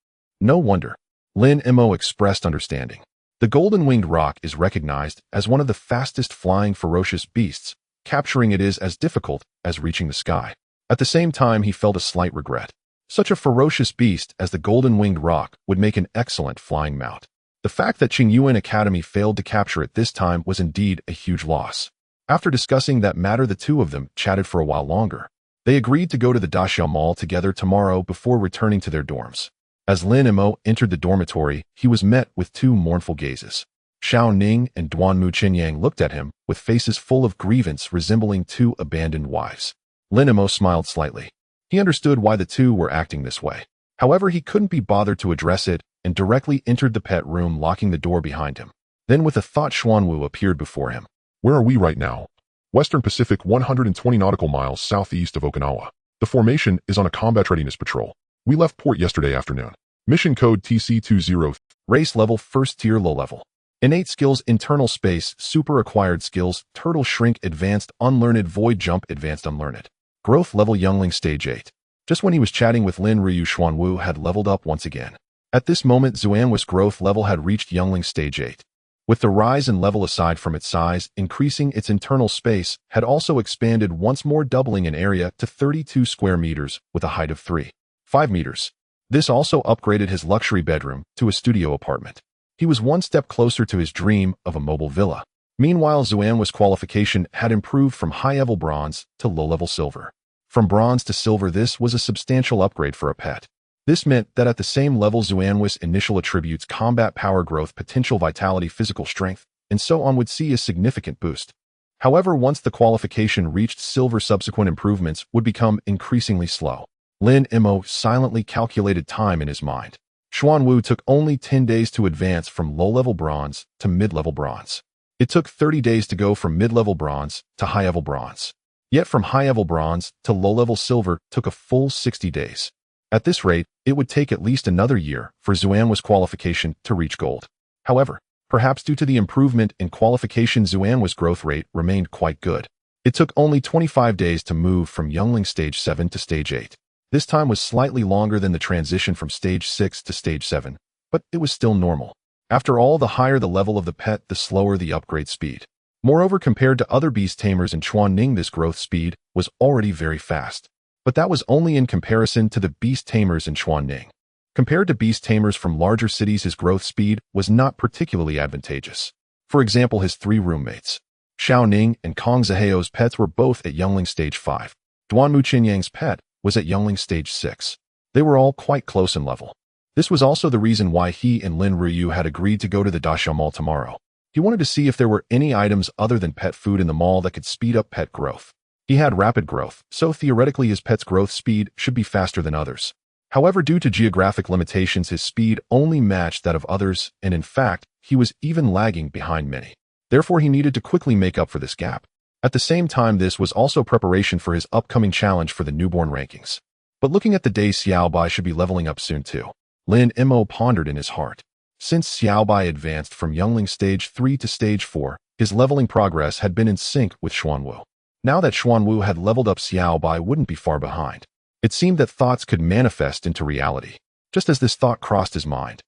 Speaker 1: No wonder. Lin Mo expressed understanding. The golden-winged roc is recognized as one of the fastest flying ferocious beasts. Capturing it is as difficult as reaching the sky. At the same time, he felt a slight regret. Such a ferocious beast as the golden-winged roc would make an excellent flying mount. The fact that Qingyuan Academy failed to capture it this time was indeed a huge loss. After discussing that matter, the two of them chatted for a while longer. They agreed to go to the Daxiao Mall together tomorrow before returning to their dorms. As Lin Mo entered the dormitory, he was met with two mournful gazes. Xiao Ning and Duanmu Qinyang looked at him with faces full of grievance resembling two abandoned wives. Lin Mo smiled slightly. He understood why the two were acting this way. However, he couldn't be bothered to address it and directly entered the pet room, locking the door behind him. Then with a thought, Xuanwu appeared before him.
Speaker 2: Where are we right now? Western Pacific, 120 nautical miles southeast of Okinawa. The formation is on a combat readiness patrol. We left port yesterday afternoon. Mission code TC20.
Speaker 1: Race level first tier low level. Innate skills internal space, super acquired skills, turtle shrink advanced unlearned void jump advanced unlearned. Growth level youngling stage 8. Just when he was chatting with Lin Ryu, Xuanwu had leveled up once again. At this moment, Xuanwu's growth level had reached youngling stage 8. With the rise in level aside from its size, increasing its internal space had also expanded once more, doubling in area to 32 square meters with a height of 3.5 meters. This also upgraded his luxury bedroom to a studio apartment. He was one step closer to his dream of a mobile villa. Meanwhile, Xuanwu's qualification had improved from high-level bronze to low-level silver. From bronze to silver, this was a substantial upgrade for a pet. This meant that at the same level, Xuanwu's initial attributes, combat power, growth, potential, vitality, physical strength, and so on, would see a significant boost. However, once the qualification reached silver, subsequent improvements would become increasingly slow. Lin Mo silently calculated time in his mind. Xuanwu took only 10 days to advance from low-level bronze to mid-level bronze. It took 30 days to go from mid-level bronze to high-level bronze. Yet from high-level bronze to low-level silver took a full 60 days. At this rate, it would take at least another year for Xuanwu's qualification to reach gold. However, perhaps due to the improvement in qualification, Xuanwu's growth rate remained quite good. It took only 25 days to move from youngling stage 7 to stage 8. This time was slightly longer than the transition from stage 6 to stage 7, but it was still normal. After all, the higher the level of the pet, the slower the upgrade speed. Moreover, compared to other beast tamers in Chuanning, this growth speed was already very fast. But that was only in comparison to the beast tamers in Chuanning. Compared to beast tamers from larger cities, his growth speed was not particularly advantageous. For example, his three roommates, Xiao Ning and Kong Zaheo's pets, were both at youngling stage 5. Duanmu Qinyang's pet was at youngling stage 6. They were all quite close in level. This was also the reason why he and Lin Ryu had agreed to go to the Daxiao Mall tomorrow. He wanted to see if there were any items other than pet food in the mall that could speed up pet growth. He had rapid growth, so theoretically his pet's growth speed should be faster than others. However, due to geographic limitations, his speed only matched that of others, and in fact, he was even lagging behind many. Therefore, he needed to quickly make up for this gap. At the same time, this was also preparation for his upcoming challenge for the newborn rankings. But looking at the day, Xiaobai should be leveling up soon too. Lin Mo pondered in his heart. Since Xiaobai advanced from youngling stage 3 to stage 4, his leveling progress had been in sync with Xuanwu. Now that Xuanwu had leveled up, Xiaobai wouldn't be far behind. It seemed that thoughts could manifest into reality. Just as this thought crossed his mind,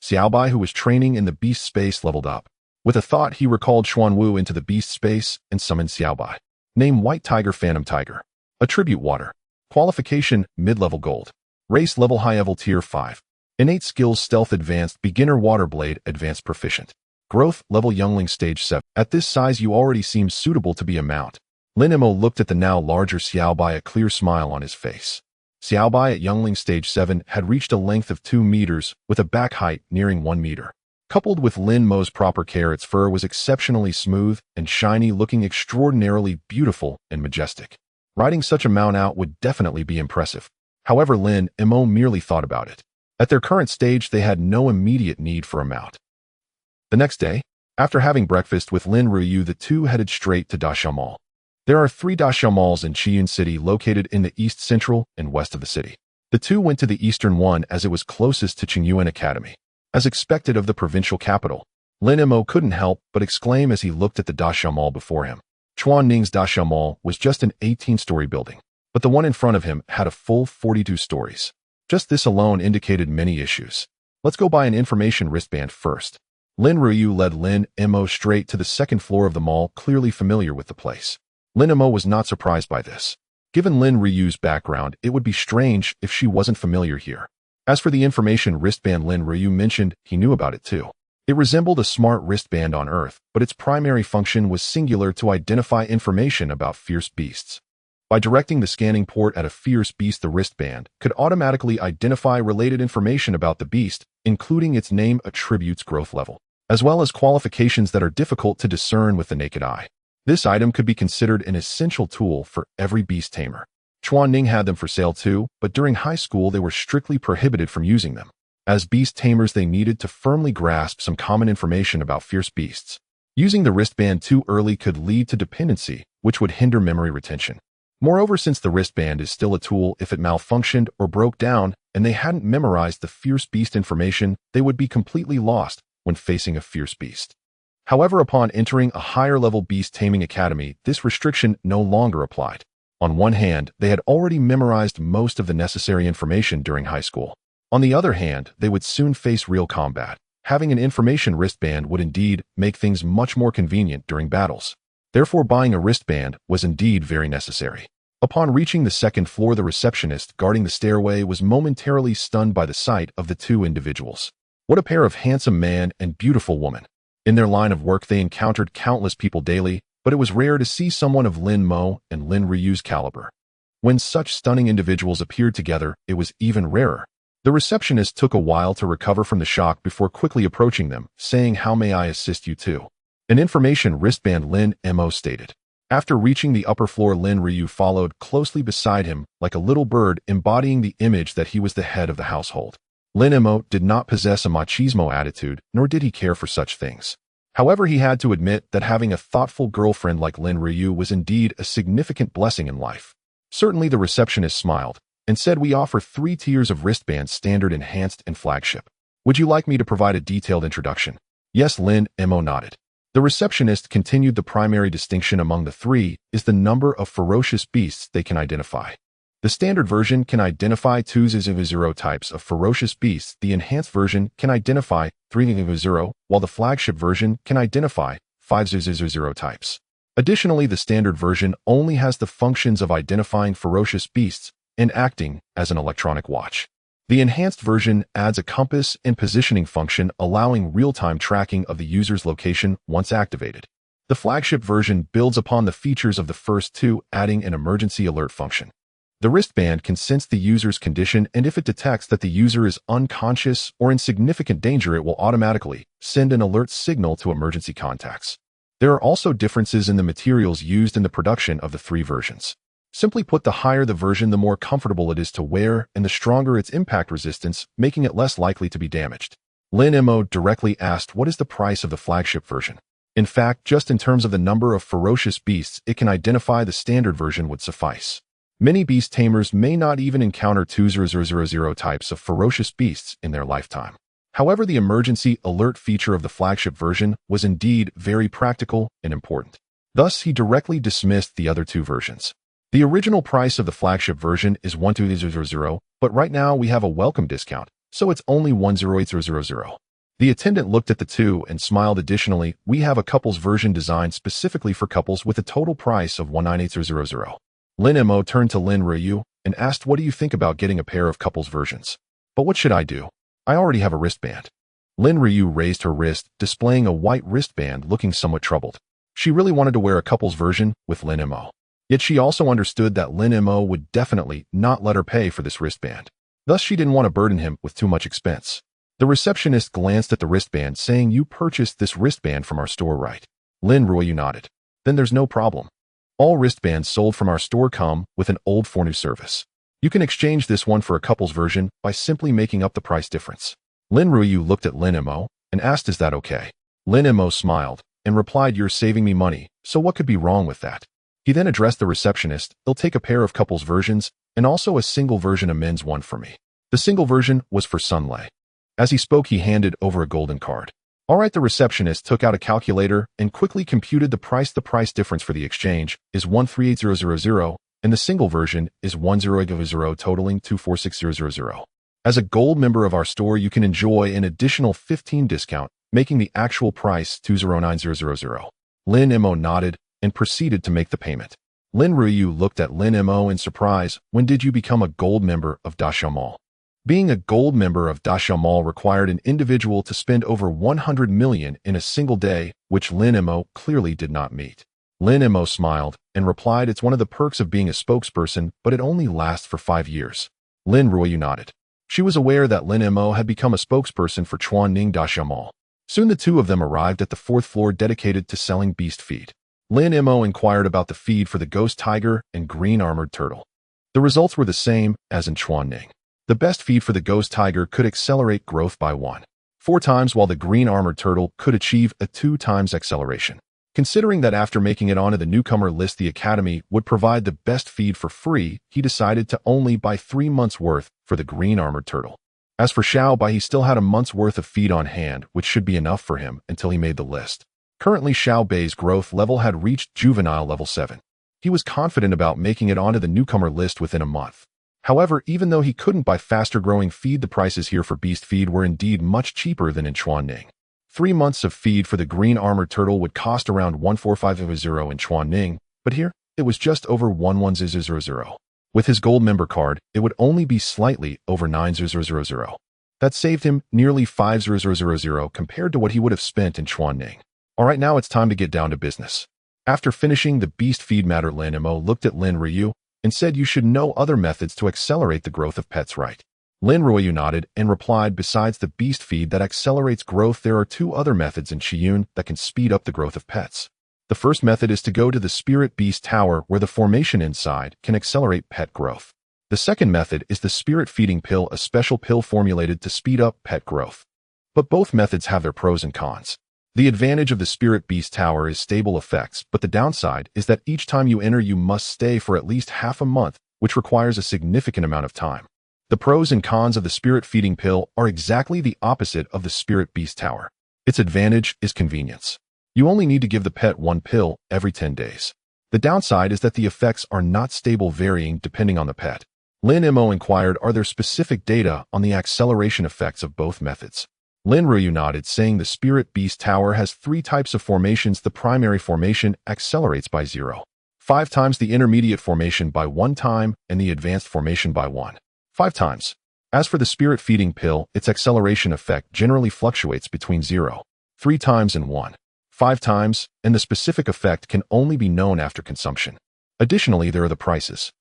Speaker 1: Xiaobai, who was training in the beast space, leveled up. With a thought, he recalled Xuanwu into the beast space and summoned Xiaobai. Name: White Tiger, Phantom Tiger. Attribute: Water. Qualification: Mid-level Gold. Race level: High level Tier 5. Innate skills: Stealth Advanced, Beginner, Water Blade Advanced, Proficient. Growth level: Youngling stage 7. At this size, you already seem suitable to be a mount. Lin Mo looked at the now larger Xiaobai, a clear smile on his face. Xiaobai at Youngling Stage 7 had reached a length of 2 meters with a back height nearing 1 meter. Coupled with Lin Mo's proper care, its fur was exceptionally smooth and shiny, looking extraordinarily beautiful and majestic. Riding such a mount out would definitely be impressive. However, Lin Mo merely thought about it. At their current stage, they had no immediate need for a mount. The next day, after having breakfast with Lin Ruyu, the two headed straight to Daxiao Mall. There are 3 Daxiao malls in Qiyun City located in the east, central, and west of the city. The two went to the eastern one as it was closest to Qingyuan Academy. As expected of the provincial capital, Lin Mo couldn't help but exclaim as he looked at the Daxiao Mall before him. Chuanning's Daxiao Mall was just an 18-story building, but the one in front of him had a full 42 stories. Just this alone indicated many issues. Let's go buy an information wristband first. Lin Ruyu led Lin Mo straight to the second floor of the mall, clearly familiar with the place. Lin Mo was not surprised by this. Given Lin Ryu's background, it would be strange if she wasn't familiar here. As for the information wristband Lin Ryu mentioned, he knew about it too. It resembled a smart wristband on Earth, but its primary function was singular to identify information about fierce beasts. By directing the scanning port at a fierce beast, the wristband could automatically identify related information about the beast, including its name, attributes, growth level, as well as qualifications that are difficult to discern with the naked eye. This item could be considered an essential tool for every beast tamer. Chuanning had them for sale too, but during high school they were strictly prohibited from using them. As beast tamers, they needed to firmly grasp some common information about fierce beasts. Using the wristband too early could lead to dependency, which would hinder memory retention. Moreover, since the wristband is still a tool, if it malfunctioned or broke down and they hadn't memorized the fierce beast information, they would be completely lost when facing a fierce beast. However, upon entering a higher-level beast taming academy, this restriction no longer applied. On one hand, they had already memorized most of the necessary information during high school. On the other hand, they would soon face real combat. Having an information wristband would indeed make things much more convenient during battles. Therefore, buying a wristband was indeed very necessary. Upon reaching the second floor, the receptionist guarding the stairway was momentarily stunned by the sight of the two individuals. What a pair of handsome man and beautiful woman. In their line of work, they encountered countless people daily, but it was rare to see someone of Lin Mo and Lin Ryu's caliber. When such stunning individuals appeared together, it was even rarer. The receptionist took a while to recover from the shock before quickly approaching them, saying, "How may I assist you too?" An information wristband, Lin Mo stated. After reaching the upper floor, Lin Ryu followed closely beside him like a little bird, embodying the image that he was the head of the household. Lin Mo did not possess a machismo attitude, nor did he care for such things. However, he had to admit that having a thoughtful girlfriend like Lin Ryu was indeed a significant blessing in life. Certainly, the receptionist smiled and said, "We offer 3 tiers of wristbands: standard, enhanced, and flagship. Would you like me to provide a detailed introduction?" Yes, Lin Mo nodded. The receptionist continued, "The primary distinction among the 3 is the number of ferocious beasts they can identify. The standard version can identify 200 types of ferocious beasts. The enhanced version can identify 300, while the flagship version can identify 500 types. Additionally, the standard version only has the functions of identifying ferocious beasts and acting as an electronic watch. The enhanced version adds a compass and positioning function, allowing real-time tracking of the user's location once activated. The flagship version builds upon the features of the first 2, adding an emergency alert function. The wristband can sense the user's condition, and if it detects that the user is unconscious or in significant danger, it will automatically send an alert signal to emergency contacts. There are also differences in the materials used in the production of the 3 versions. Simply put, the higher the version, the more comfortable it is to wear, and the stronger its impact resistance, making it less likely to be damaged. Lin Mo directly asked, "What is the price of the flagship version?" In fact, just in terms of the number of ferocious beasts it can identify, the standard version would suffice. Many beast tamers may not even encounter 200 types of ferocious beasts in their lifetime. However, the emergency alert feature of the flagship version was indeed very practical and important. Thus, he directly dismissed the other 2 versions. The original price of the flagship version is 12000, but right now we have a welcome discount, so it's only 10800. The attendant looked at the 2 and smiled. Additionally, we have a couples version designed specifically for couples with a total price of 19800. Lin Mo turned to Lin Ryu and asked, "What do you think about getting a pair of couples versions?" "But what should I do? I already have a wristband." Lin Ryu raised her wrist, displaying a white wristband, looking somewhat troubled. She really wanted to wear a couples version with Lin Mo. Yet she also understood that Lin Mo would definitely not let her pay for this wristband. Thus, she didn't want to burden him with too much expense. The receptionist glanced at the wristband, saying, "You purchased this wristband from our store, right?" Lin Ruoyu nodded. "Then there's no problem. All wristbands sold from our store come with an old for new service. You can exchange this one for a couple's version by simply making up the price difference." Lin Ruoyu looked at Lin Mo and asked, "Is that okay?" Lin Mo smiled and replied, "You're saving me money, so what could be wrong with that?" He then addressed the receptionist, "He'll take a pair of couples versions and also a single version, a men's one for me." The single version was for Sun Lei. As he spoke, he handed over a golden card. All right, the receptionist took out a calculator and quickly computed the price. The price difference for the exchange is 138000, and the single version is 1080, totaling 246000. As a gold member of our store, you can enjoy an additional 15% discount, making the actual price 209000. Lin Mo nodded and proceeded to make the payment. Lin Ruoyu looked at Lin Mo in surprise. "When did you become a gold member of Daxiao Mall?" Being a gold member of Daxiao Mall required an individual to spend over 100 million in a single day, which Lin Mo clearly did not meet. Lin Mo smiled and replied, "It's one of the perks of being a spokesperson, but it only lasts for 5 years." Lin Ruoyu nodded. She was aware that Lin Mo had become a spokesperson for Chuanning Daxiao Mall. Soon the two of them arrived at the 4th floor dedicated to selling beast feed. Lin Mo inquired about the feed for the ghost tiger and green armored turtle. The results were the same as in Chuanning. The best feed for the ghost tiger could accelerate growth by 1.4 times, while the green armored turtle could achieve a 2 times acceleration. Considering that after making it onto the newcomer list, the Academy would provide the best feed for free, he decided to only buy 3 months' worth for the green armored turtle. As for Xiao Bai, he still had a month's worth of feed on hand, which should be enough for him until he made the list. Currently, Xiao Bai's growth level had reached juvenile level 7. He was confident about making it onto the newcomer list within a month. However, even though he couldn't buy faster growing feed, the prices here for beast feed were indeed much cheaper than in Chuanning. 3 months of feed for the green armored turtle would cost around 1450 in Chuanning, but here, it was just over 11000. With his gold member card, it would only be slightly over 9000. That saved him nearly 5000 compared to what he would have spent in Chuanning. Alright, now it's time to get down to business. After finishing the beast feed matter, Lin Mo looked at Lin Ruoyu and said, "You should know other methods to accelerate the growth of pets, right?" Lin Ruoyu nodded and replied, "Besides the beast feed that accelerates growth, there are 2 other methods in Qiyun that can speed up the growth of pets. The first method is to go to the Spirit Beast Tower, where the formation inside can accelerate pet growth. The second method is the Spirit Feeding Pill, a special pill formulated to speed up pet growth. But both methods have their pros and cons. The advantage of the Spirit Beast Tower is stable effects, but the downside is that each time you enter, you must stay for at least half a month, which requires a significant amount of time. The pros and cons of the Spirit Feeding Pill are exactly the opposite of the Spirit Beast Tower. Its advantage is convenience. You only need to give the pet 1 pill every 10 days. The downside is that the effects are not stable, varying depending on the pet. Lin Mo inquired, "Are there specific data on the acceleration effects of both methods?" Lin Ruoyu nodded, saying the Spirit Beast Tower has 3 types of formations. The primary formation accelerates by 0.5 times, the intermediate formation by 1 time, and the advanced formation by 1.5 times. As for the Spirit Feeding Pill, its acceleration effect generally fluctuates between 0.3 times and 1.5 times, and the specific effect can only be known after consumption. Additionally, there are the prices.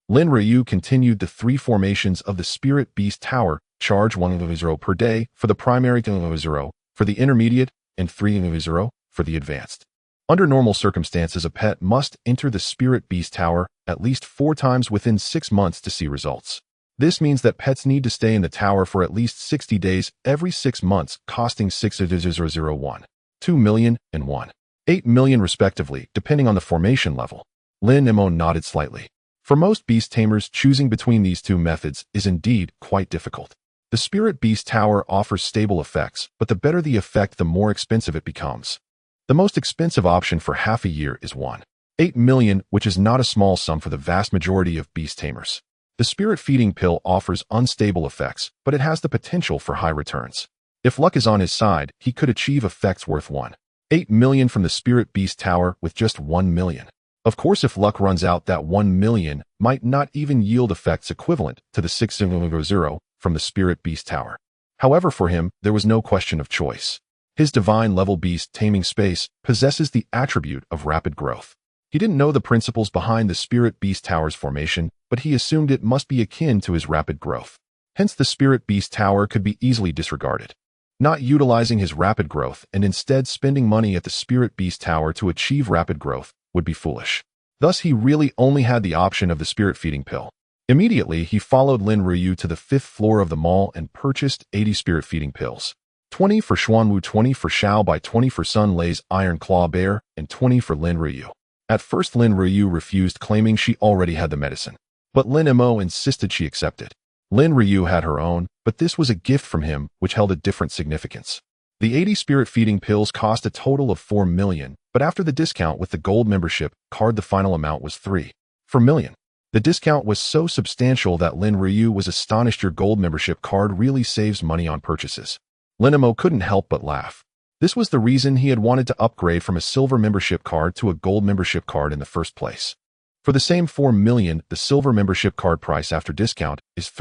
Speaker 1: Lin Ruoyu continued, the 3 formations of the Spirit Beast Tower charge 100 per day for the primary, 200 for the intermediate, and 300 for the advanced. Under normal circumstances, a pet must enter the Spirit Beast Tower at least 4 times within 6 months to see results. This means that pets need to stay in the tower for at least 60 days every 6 months, costing 600,001, 2 million, and 1.8 million respectively, depending on the formation level. Lin Mo nodded slightly. For most beast tamers, choosing between these 2 methods is indeed quite difficult. The Spirit Beast Tower offers stable effects, but the better the effect, the more expensive it becomes. The most expensive option for half a year is 1.8 million, which is not a small sum for the vast majority of beast tamers. The Spirit Feeding Pill offers unstable effects, but it has the potential for high returns. If luck is on his side, he could achieve effects worth 1.8 million from the Spirit Beast Tower with just 1 million. Of course, if luck runs out, that 1 million might not even yield effects equivalent to the 600 from the Spirit Beast Tower. However, for him, there was no question of choice. His divine level beast taming space possesses the attribute of rapid growth. He didn't know the principles behind the Spirit Beast Tower's formation, but he assumed it must be akin to his rapid growth. Hence, the Spirit Beast Tower could be easily disregarded. Not utilizing his rapid growth and instead spending money at the Spirit Beast Tower to achieve rapid growth would be foolish. Thus, he really only had the option of the Spirit Feeding Pill. Immediately, he followed Lin Ruyu to the 5th floor of the mall and purchased 80 Spirit Feeding Pills. 20 for Xuanwu, 20 for Xiao Bai, 20 for Sun Lei's Iron Claw Bear, and 20 for Lin Ruyu. At first, Lin Ruyu refused, claiming she already had the medicine. But Lin Mo insisted she accept it. Lin Ruyu had her own, but this was a gift from him, which held a different significance. The 80 Spirit Feeding Pills cost a total of 4 million, but after the discount with the gold membership card, the final amount was 3 million. The discount was so substantial that Lin Ruyu was astonished. Your gold membership card really saves money on purchases. Lin Mo couldn't help but laugh. This was the reason he had wanted to upgrade from a silver membership card to a gold membership card in the first place. For the same 4 million, the silver membership card price after discount is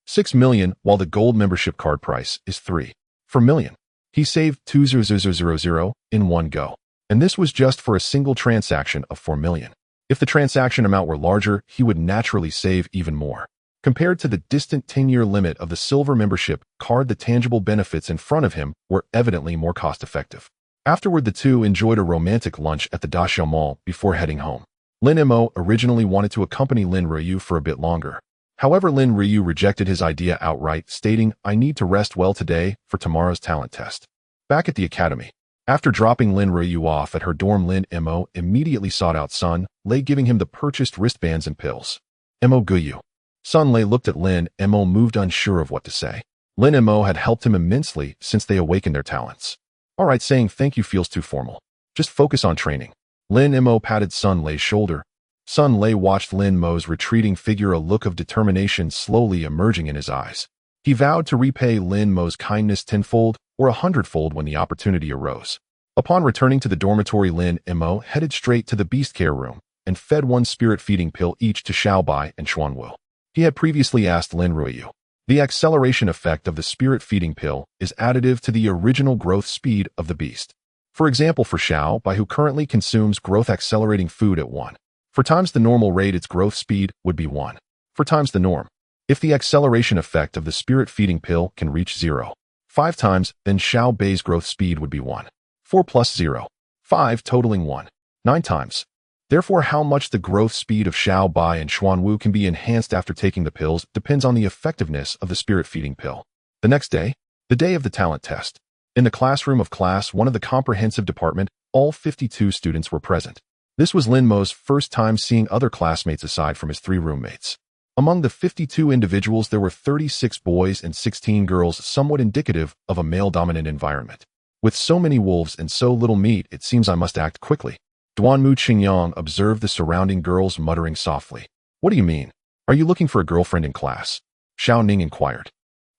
Speaker 1: 6 million, while the gold membership card price is 3 million. He saved 2,000 in one go. And this was just for a single transaction of 4 million. If the transaction amount were larger, he would naturally save even more. Compared to the distant 10-year limit of the silver membership card, the tangible benefits in front of him were evidently more cost-effective. Afterward, the two enjoyed a romantic lunch at the Daxiao Mall before heading home. Lin Mo originally wanted to accompany Lin Ruyu for a bit longer. However, Lin Ruyu rejected his idea outright, stating, "I need to rest well today for tomorrow's talent test." Back at the academy, after dropping Lin Ruyu off at her dorm, Lin Mo immediately sought out Sun Lei, giving him the purchased wristbands and pills. Mo Guyu. Sun Lei looked at Lin Mo, moved, unsure of what to say. Lin Mo had helped him immensely since they awakened their talents. All right, saying thank you feels too formal. Just focus on training. Lin Mo patted Sun Lei's shoulder. Sun Lei watched Lin Mo's retreating figure, a look of determination slowly emerging in his eyes. He vowed to repay Lin Mo's kindness tenfold or 100-fold when the opportunity arose. Upon returning to the dormitory, Lin Mo headed straight to the beast care room and fed 1 spirit feeding pill each to Xiao Bai and Xuanwu. He had previously asked Lin Ruyu. The acceleration effect of the spirit feeding pill is additive to the original growth speed of the beast. For example, for Xiao Bai, who currently consumes growth accelerating food at 1 4 times the normal rate, its growth speed would be 1 4 times the norm. If the acceleration effect of the spirit feeding pill can reach 0 5 times, then Xiao Bai's growth speed would be 1 4 plus 0 5, totaling 1 9 times. Therefore, how much the growth speed of Xiao Bai and Xuanwu can be enhanced after taking the pills depends on the effectiveness of the spirit feeding pill. The next day, the day of the talent test. In the classroom of Class 1 of the comprehensive department, all 52 students were present. This was Lin Mo's first time seeing other classmates aside from his 3 roommates. Among the 52 individuals, there were 36 boys and 16 girls, somewhat indicative of a male-dominant environment. With so many wolves and so little meat, it seems I must act quickly. Duanmu Qingyang observed the surrounding girls, muttering softly. What do you mean? Are you looking for a girlfriend in class? Xiao Ning inquired.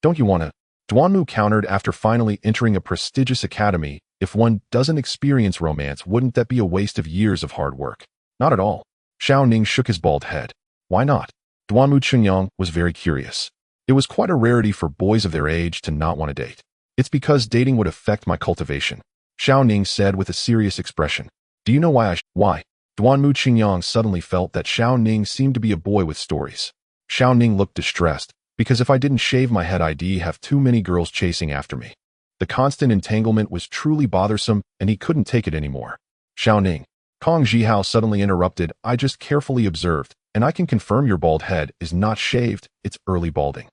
Speaker 1: Don't you want to? Duanmu countered. After finally entering a prestigious academy, if one doesn't experience romance, wouldn't that be a waste of years of hard work? Not at all. Xiao Ning shook his bald head. Why not? Duanmu Qingyang was very curious. It was quite a rarity for boys of their age to not want to date. It's because dating would affect my cultivation, Xiao Ning said with a serious expression. Do you know why why? Duanmu Qingyang suddenly felt that Xiao Ning seemed to be a boy with stories. Xiao Ning looked distressed, because if I didn't shave my head, I'd have too many girls chasing after me. The constant entanglement was truly bothersome, and he couldn't take it anymore. Xiao Ning. Kong Zhihao suddenly interrupted. I just carefully observed, and I can confirm your bald head is not shaved, it's early balding.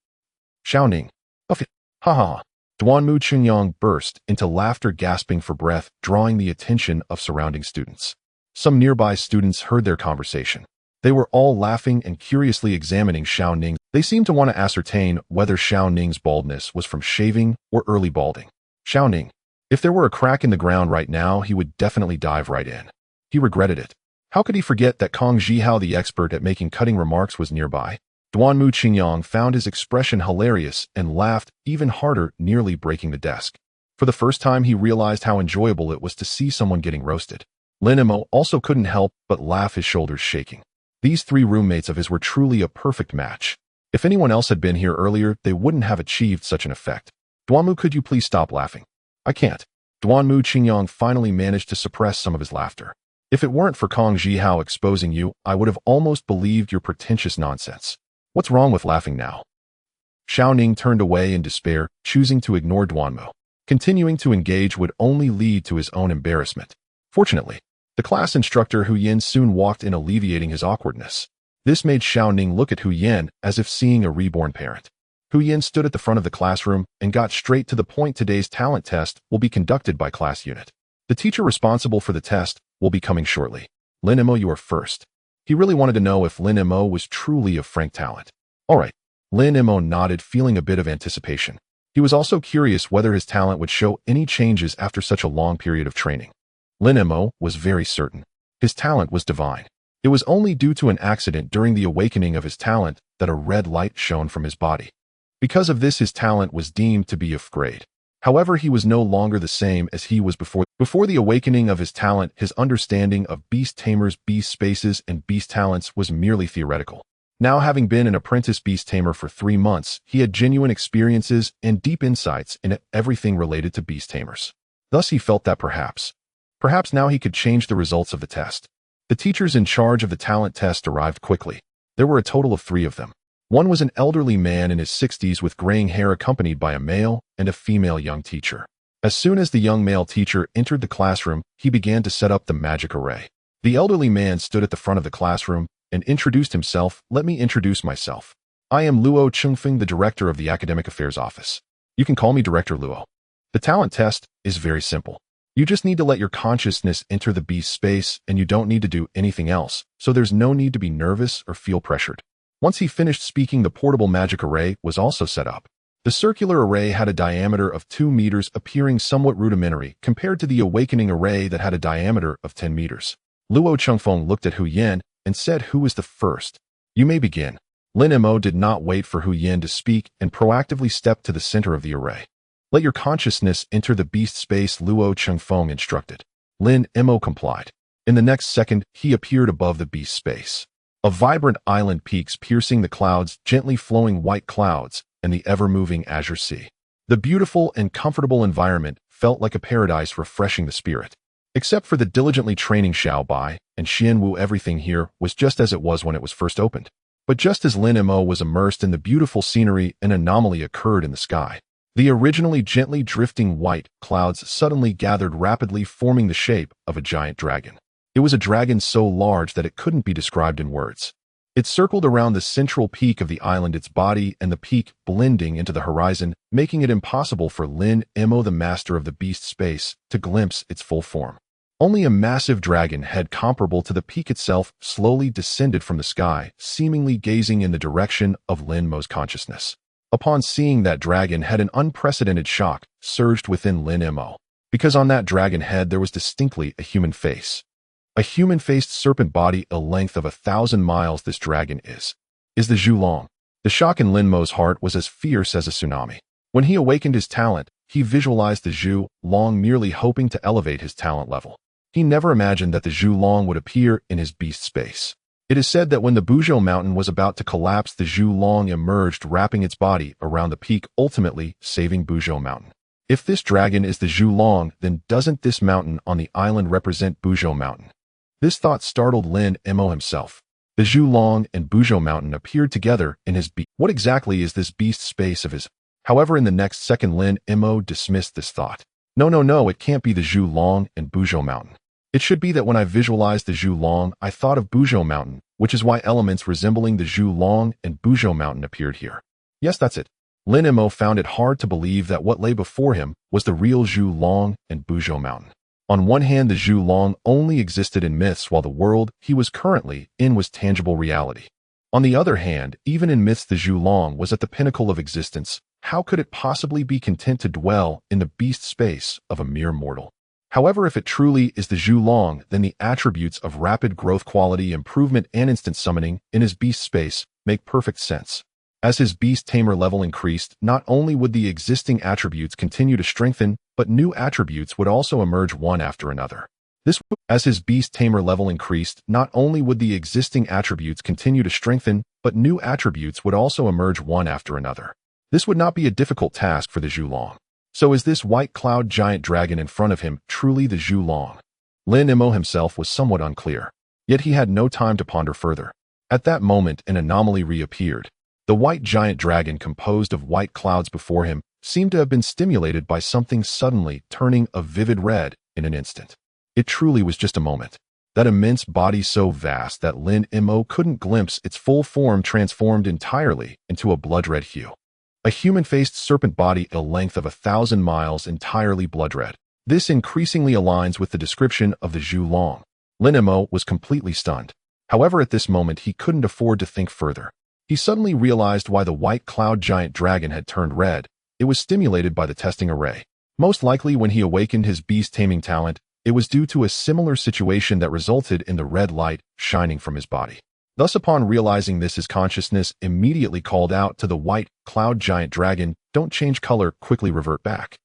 Speaker 1: Xiao Ning. Ha ha. Duanmu Qingyang burst into laughter, gasping for breath, drawing the attention of surrounding students. Some nearby students heard their conversation. They were all laughing and curiously examining Xiao Ning. They seemed to want to ascertain whether Xiao Ning's baldness was from shaving or early balding. Xiao Ning. If there were a crack in the ground right now, he would definitely dive right in. He regretted it. How could he forget that Kong Zhihao, the expert at making cutting remarks, was nearby? Duanmu Qingyang found his expression hilarious and laughed even harder, nearly breaking the desk. For the first time, he realized how enjoyable it was to see someone getting roasted. Lin Mo also couldn't help but laugh, his shoulders shaking. These 3 roommates of his were truly a perfect match. If anyone else had been here earlier, they wouldn't have achieved such an effect. Duanmu, could you please stop laughing? I can't. Duanmu Qingyang finally managed to suppress some of his laughter. If it weren't for Kong Jihao exposing you, I would have almost believed your pretentious nonsense. What's wrong with laughing now? Xiao Ning turned away in despair, choosing to ignore Duanmo. Continuing to engage would only lead to his own embarrassment. Fortunately, the class instructor Hu Yin soon walked in, alleviating his awkwardness. This made Xiao Ning look at Hu Yin as if seeing a reborn parent. Hu Yin stood at the front of the classroom and got straight to the point. Today's talent test will be conducted by class unit. The teacher responsible for the test will be coming shortly. Lin Mo, you are first. He really wanted to know if Lin Mo was truly of frank talent. All right. Lin Mo nodded, feeling a bit of anticipation. He was also curious whether his talent would show any changes after such a long period of training. Lin Mo was very certain. His talent was divine. It was only due to an accident during the awakening of his talent that a red light shone from his body. Because of this, his talent was deemed to be of grade. However, he was no longer the same as he was before. Before the awakening of his talent, his understanding of beast tamers, beast spaces, and beast talents was merely theoretical. Now, having been an apprentice beast tamer for 3 months, he had genuine experiences and deep insights into everything related to beast tamers. Thus, he felt that perhaps now he could change the results of the test. The teachers in charge of the talent test arrived quickly. There were a total of 3 of them. One was an elderly man in his 60s with graying hair, accompanied by a male and a female young teacher. As soon as the young male teacher entered the classroom, he began to set up the magic array. The elderly man stood at the front of the classroom and introduced himself. Let me introduce myself. I am Luo Chengfeng, the director of the Academic Affairs Office. You can call me Director Luo. The talent test is very simple. You just need to let your consciousness enter the beast space, and you don't need to do anything else, so there's no need to be nervous or feel pressured. Once he finished speaking, the portable magic array was also set up. The circular array had a diameter of 2 meters, appearing somewhat rudimentary compared to the awakening array that had a diameter of 10 meters. Luo Chengfeng looked at Hu Yin and said, "Who is the first? You may begin." Lin Mo did not wait for Hu Yin to speak and proactively stepped to the center of the array. Let your consciousness enter the beast space, Luo Chengfeng instructed. Lin Mo complied. In the next second, he appeared above the beast space. A vibrant island peaks piercing the clouds, gently flowing white clouds, and the ever-moving azure sea. The beautiful and comfortable environment felt like a paradise, refreshing the spirit. Except for the diligently training Xiao Bai and Xian Wu, everything here was just as it was when it was first opened. But just as Lin Mo was immersed in the beautiful scenery, an anomaly occurred in the sky. The originally gently drifting white clouds suddenly gathered rapidly, forming the shape of a giant dragon. It was a dragon so large that it couldn't be described in words. It circled around the central peak of the island, its body and the peak blending into the horizon, making it impossible for Lin Mo, the master of the beast space, to glimpse its full form. Only a massive dragon head comparable to the peak itself slowly descended from the sky, seemingly gazing in the direction of Lin Mo's consciousness. Upon seeing that dragon head, an unprecedented shock surged within Lin Mo, because on that dragon head there was distinctly a human face. A human-faced serpent body, a length of 1,000 miles. This dragon is the Zhu Long. The shock in Lin Mo's heart was as fierce as a tsunami. When he awakened his talent, he visualized the Zhu Long, merely hoping to elevate his talent level. He never imagined that the Zhu Long would appear in his beast space. It is said that when the Buzhou mountain was about to collapse, the Zhu Long emerged, wrapping its body around the peak, ultimately saving Buzhou mountain. If this dragon is the Zhu Long, then doesn't this mountain on the island represent Buzhou mountain? This thought startled Lin Mo himself. The Zhu Long and Buzhou mountain appeared together in his beast. What exactly is this beast space of his? However, in the next second, Lin Mo dismissed this thought. No, it can't be the Zhu Long and Buzhou mountain. It should be that when I visualized the Zhu Long, I thought of Buzhou mountain, which is why elements resembling the Zhu Long and Buzhou mountain appeared here. Yes, that's it. Lin Mo found it hard to believe that what lay before him was the real Zhu Long and Buzhou mountain. On one hand, the Zhu Long only existed in myths, while the world he was currently in was tangible reality. On the other hand, even in myths, the Zhu Long was at the pinnacle of existence. How could it possibly be content to dwell in the beast space of a mere mortal? However, if it truly is the Zhu Long, then the attributes of rapid growth, quality improvement, and instant summoning in his beast space make perfect sense. As his beast tamer level increased, not only would the existing attributes continue to strengthen, but new attributes would also emerge one after another. As his beast tamer level increased, not only would the existing attributes continue to strengthen, but new attributes would also emerge one after another. This would not be a difficult task for the Zhu Long. So is this white cloud giant dragon in front of him truly the Zhu Long? Lin Mo himself was somewhat unclear, yet he had no time to ponder further. At that moment, an anomaly reappeared. The white giant dragon composed of white clouds before him seemed to have been stimulated by something suddenly turning a vivid red in an instant. It truly was just a moment. That immense body so vast that Lin Mo couldn't glimpse its full form transformed entirely into a blood-red hue. A human-faced serpent body a length of 1,000 miles entirely blood-red. This increasingly aligns with the description of the Zhu Long. Lin Mo was completely stunned. However, at this moment, he couldn't afford to think further. He suddenly realized why the white cloud giant dragon had turned red. It was stimulated by the testing array. Most likely, when he awakened his beast-taming talent, it was due to a similar situation that resulted in the red light shining from his body. Thus, upon realizing this, his consciousness immediately called out to the white cloud giant dragon, "Don't change color, quickly revert back."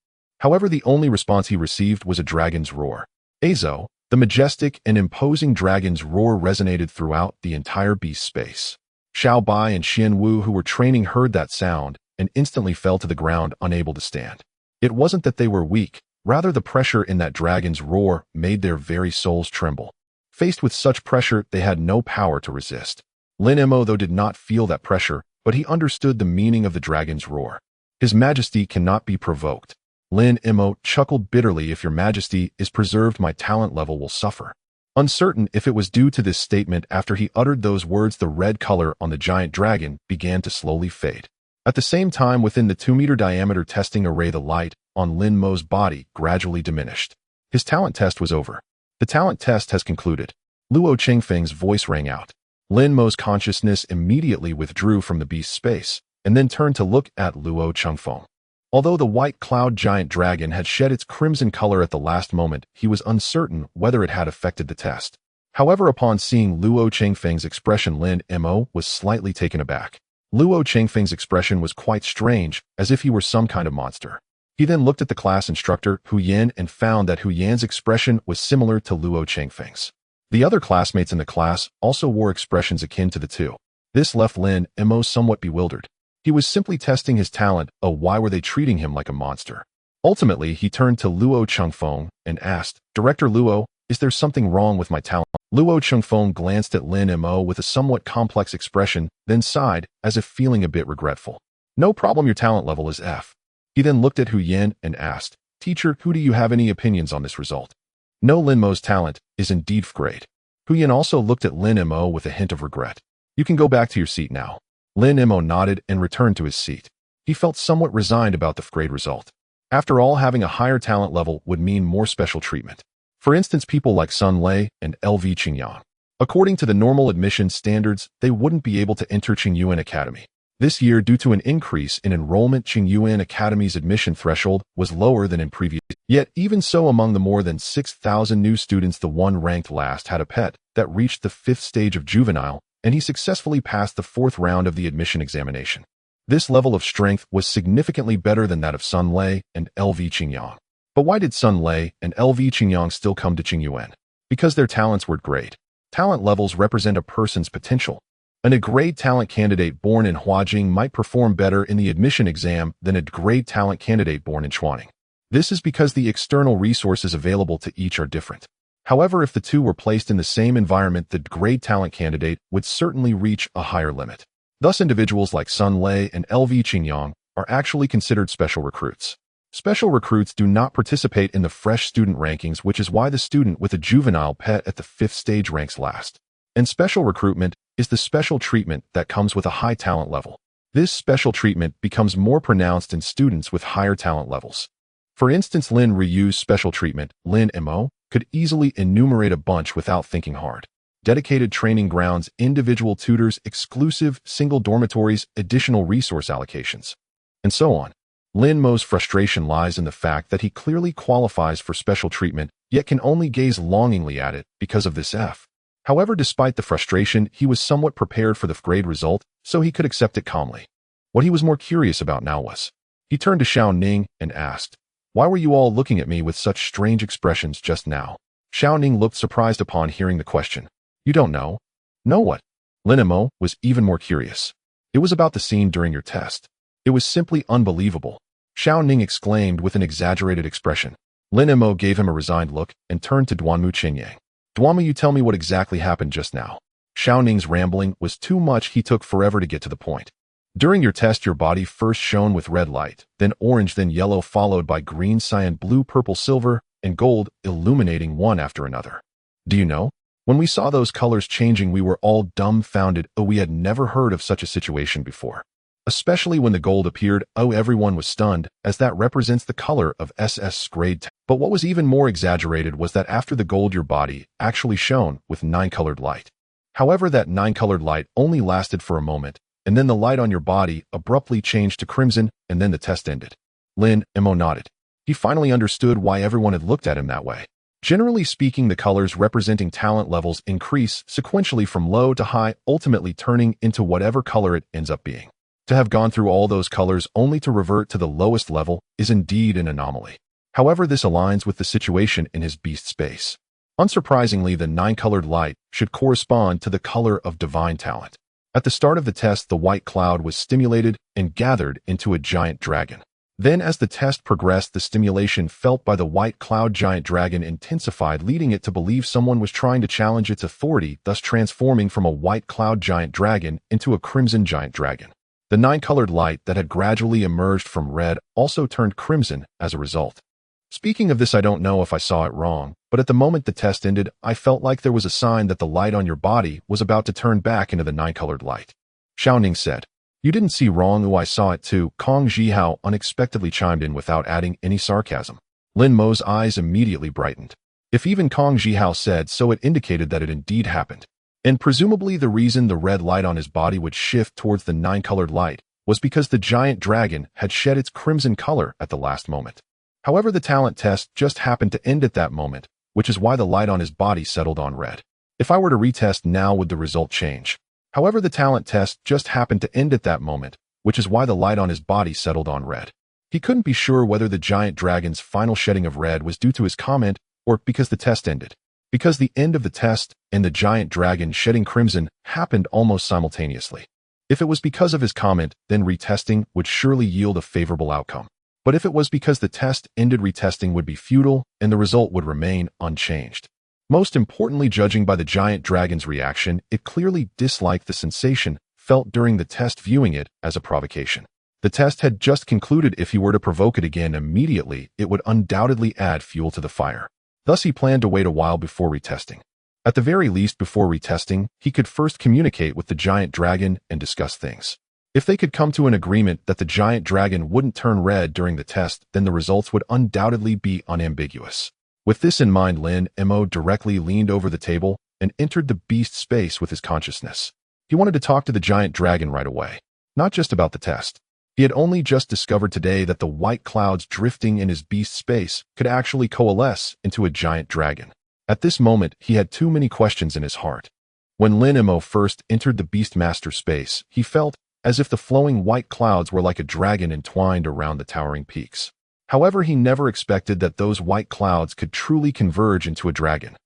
Speaker 1: However, the only response he received was a dragon's roar. Azo, the majestic and imposing dragon's roar resonated throughout the entire beast space. Xiao Bai and Xian Wu, who were training, heard that sound and instantly fell to the ground, unable to stand. It wasn't that they were weak, rather the pressure in that dragon's roar made their very souls tremble. Faced with such pressure, they had no power to resist. Lin Mo, though, did not feel that pressure, but he understood the meaning of the dragon's roar. His majesty cannot be provoked. Lin Mo chuckled bitterly. "If your majesty is preserved, my talent level will suffer." Uncertain if it was due to this statement, after he uttered those words, the red color on the giant dragon began to slowly fade. At the same time, within the 2-meter diameter testing array, the light on Lin Mo's body gradually diminished. His talent test was over. "The talent test has concluded." Luo Qingfeng's voice rang out. Lin Mo's consciousness immediately withdrew from the beast space, and then turned to look at Luo Qingfeng. Although the white cloud giant dragon had shed its crimson color at the last moment, he was uncertain whether it had affected the test. However, upon seeing Luo Qingfeng's expression, Lin Mo was slightly taken aback. Luo Qingfeng's expression was quite strange, as if he were some kind of monster. He then looked at the class instructor, Hu Yan, and found that Hu Yan's expression was similar to Luo Qingfeng's. The other classmates in the class also wore expressions akin to the two. This left Lin Mo somewhat bewildered. He was simply testing his talent. Why were they treating him like a monster? Ultimately, he turned to Luo Qingfeng and asked, "Director Luo, is there something wrong with my talent?" Luo Qingfeng glanced at Lin Mo with a somewhat complex expression, then sighed, as if feeling a bit regretful. "No problem, your talent level is F." He then looked at Hu Yan and asked, "Teacher, who do you have any opinions on this result?" "No, Lin Mo's talent is indeed great." Hu Yan also looked at Lin Mo with a hint of regret. "You can go back to your seat now." Lin Mo nodded and returned to his seat. He felt somewhat resigned about the grade result. After all, having a higher talent level would mean more special treatment. For instance, people like Sun Lei and LV Qingyang. According to the normal admission standards, they wouldn't be able to enter Qingyuan Academy. This year, due to an increase in enrollment, Qingyuan Academy's admission threshold was lower than in previous. Yet, even so, among the more than 6,000 new students, the one ranked last had a pet that reached the 5th stage of juvenile, and he successfully passed the 4th round of the admission examination. This level of strength was significantly better than that of Sun Lei and LV Qingyang. But why did Sun Lei and LV Qingyang still come to Qingyuan? Because their talents were grade. Talent levels represent a person's potential. A grade talent candidate born in Huajing might perform better in the admission exam than a grade talent candidate born in Chuaning. This is because the external resources available to each are different. However, if the two were placed in the same environment, the grade talent candidate would certainly reach a higher limit. Thus, individuals like Sun Lei and LV Qingyang are actually considered special recruits. Special recruits do not participate in the fresh student rankings, which is why the student with a juvenile pet at the 5th stage ranks last. And special recruitment is the special treatment that comes with a high talent level. This special treatment becomes more pronounced in students with higher talent levels. For instance, Lin Ryu's special treatment, Lin Mo, could easily enumerate a bunch without thinking hard. Dedicated training grounds, individual tutors, exclusive single dormitories, additional resource allocations, and so on. Lin Mo's frustration lies in the fact that he clearly qualifies for special treatment, yet can only gaze longingly at it because of this F. However, despite the frustration, he was somewhat prepared for the grade result, so he could accept it calmly. What he was more curious about now was, he turned to Xiao Ning and asked, "Why were you all looking at me with such strange expressions just now?" Xiao Ning looked surprised upon hearing the question. "You don't know?" "Know what?" Lin Mo was even more curious. "It was about the scene during your test. It was simply unbelievable." Xiao Ning exclaimed with an exaggerated expression. Lin Mo gave him a resigned look and turned to Duanmu Qingyang. Duanmu, you tell me what exactly happened just now. Xiao Ning's rambling was too much. He took forever to get to the point. During your test, your body first shone with red light, then orange, then yellow, followed by green, cyan, blue, purple, silver, and gold, illuminating one after another. Do you know? When we saw those colors changing, we were all dumbfounded. Oh, we had never heard of such a situation before. Especially when the gold appeared, oh, everyone was stunned, as that represents the color of SS grade. But what was even more exaggerated was that after the gold, your body actually shone with 9-colored light. However, that 9-colored light only lasted for a moment, and then the light on your body abruptly changed to crimson, and then the test ended. Lin Mo nodded. He finally understood why everyone had looked at him that way. Generally speaking, the colors representing talent levels increase sequentially from low to high, ultimately turning into whatever color it ends up being. To have gone through all those colors only to revert to the lowest level is indeed an anomaly. However, this aligns with the situation in his beast space. Unsurprisingly, the 9-colored light should correspond to the color of divine talent. At the start of the test, the white cloud was stimulated and gathered into a giant dragon. Then, as the test progressed, the stimulation felt by the white cloud giant dragon intensified, leading it to believe someone was trying to challenge its authority, thus transforming from a white cloud giant dragon into a crimson giant dragon. The 9-colored light that had gradually emerged from red also turned crimson as a result. Speaking of this, I don't know if I saw it wrong, but at the moment the test ended, I felt like there was a sign that the light on your body was about to turn back into the 9-colored light. Xiao Ning said. You didn't see wrong. Oh, I saw it too. Kong Zhihao unexpectedly chimed in without adding any sarcasm. Lin Mo's eyes immediately brightened. If even Kong Zhihao said so, it indicated that it indeed happened. And presumably the reason the red light on his body would shift towards the 9-colored light was because the giant dragon had shed its crimson color at the last moment. However, the talent test just happened to end at that moment, which is why the light on his body settled on red. If I were to retest now, would the result change? However, the talent test just happened to end at that moment, which is why the light on his body settled on red. He couldn't be sure whether the giant dragon's final shedding of red was due to his comment or because the test ended. Because the end of the test and the giant dragon shedding crimson happened almost simultaneously. If it was because of his comment, then retesting would surely yield a favorable outcome. But if it was because the test ended, retesting would be futile and the result would remain unchanged. Most importantly, judging by the giant dragon's reaction, it clearly disliked the sensation felt during the test, viewing it as a provocation. The test had just concluded. If he were to provoke it again immediately, it would undoubtedly add fuel to the fire. Thus, he planned to wait a while before retesting. At the very least, before retesting, he could first communicate with the giant dragon and discuss things. If they could come to an agreement that the giant dragon wouldn't turn red during the test, then the results would undoubtedly be unambiguous. With this in mind, Lin Mo directly leaned over the table and entered the beast space with his consciousness. He wanted to talk to the giant dragon right away, not just about the test. He had only just discovered today that the white clouds drifting in his beast space could actually coalesce into a giant dragon. At this moment, he had too many questions in his heart. When Lin Mo first entered the Beastmaster space, he felt as if the flowing white clouds were like a dragon entwined around the towering peaks. However, he never expected that those white clouds could truly converge into a dragon.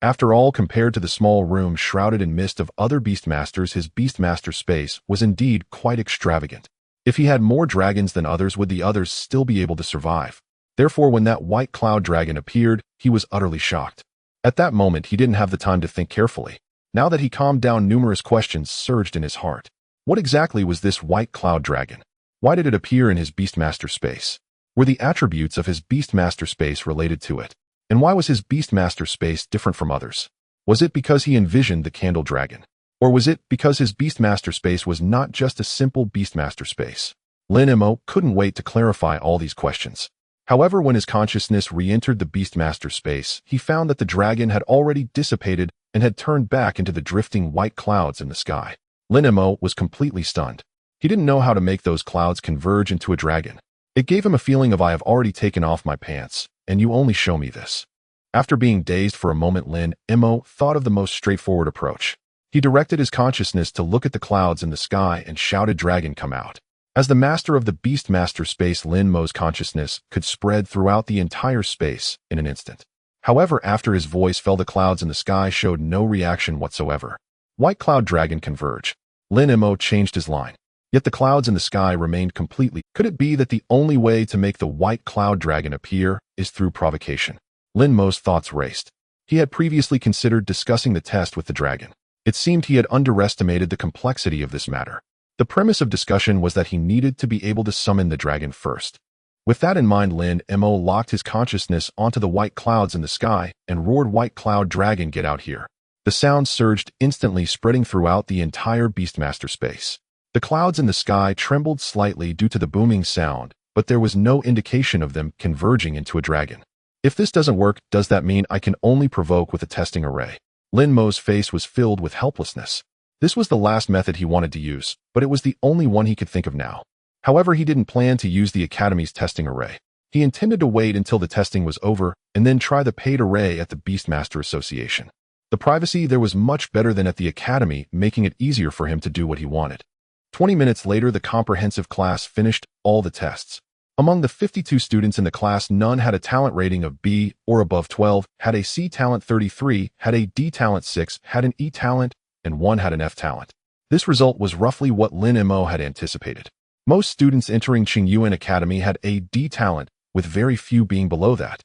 Speaker 1: After all, compared to the small room shrouded in mist of other Beastmasters, his Beastmaster space was indeed quite extravagant. If he had more dragons than others, would the others still be able to survive? Therefore, when that white cloud dragon appeared, he was utterly shocked. At that moment, he didn't have the time to think carefully. Now that he calmed down, numerous questions surged in his heart. What exactly was this white cloud dragon? Why did it appear in his Beastmaster space? Were the attributes of his Beastmaster space related to it? And why was his Beastmaster space different from others? Was it because he envisioned the candle dragon? Or was it because his Beastmaster space was not just a simple Beastmaster space? Lin Mo couldn't wait to clarify all these questions. However, when his consciousness re-entered the Beastmaster space, he found that the dragon had already dissipated and had turned back into the drifting white clouds in the sky. Lin Mo was completely stunned. He didn't know how to make those clouds converge into a dragon. It gave him a feeling of, I have already taken off my pants, and you only show me this. After being dazed for a moment, Lin Mo thought of the most straightforward approach. He directed his consciousness to look at the clouds in the sky and shouted, "Dragon, come out." As the master of the Beastmaster space, Lin Mo's consciousness could spread throughout the entire space in an instant. However, after his voice fell, the clouds in the sky showed no reaction whatsoever. White cloud dragon converge. Lin Mo changed his line. Yet the clouds in the sky remained completely. Could it be that the only way to make the white cloud dragon appear is through provocation? Lin Mo's thoughts raced. He had previously considered discussing the test with the dragon. It seemed he had underestimated the complexity of this matter. The premise of discussion was that he needed to be able to summon the dragon first. With that in mind, Lin Mo locked his consciousness onto the white clouds in the sky and roared, "White cloud dragon, get out here." The sound surged instantly, spreading throughout the entire Beastmaster space. The clouds in the sky trembled slightly due to the booming sound, but there was no indication of them converging into a dragon. If this doesn't work, does that mean I can only provoke with a testing array? Lin Mo's face was filled with helplessness. This was the last method he wanted to use, but it was the only one he could think of now. However, he didn't plan to use the Academy's testing array. He intended to wait until the testing was over and then try the paid array at the Beastmaster Association. The privacy there was much better than at the Academy, making it easier for him to do what he wanted. 20 minutes later, the comprehensive class finished all the tests. Among the 52 students in the class, none had a talent rating of B or above 12, had a C talent 33, had a D talent 6, had an E talent, and one had an F talent. This result was roughly what Lin Mo had anticipated. Most students entering Qingyuan Academy had a D talent, with very few being below that.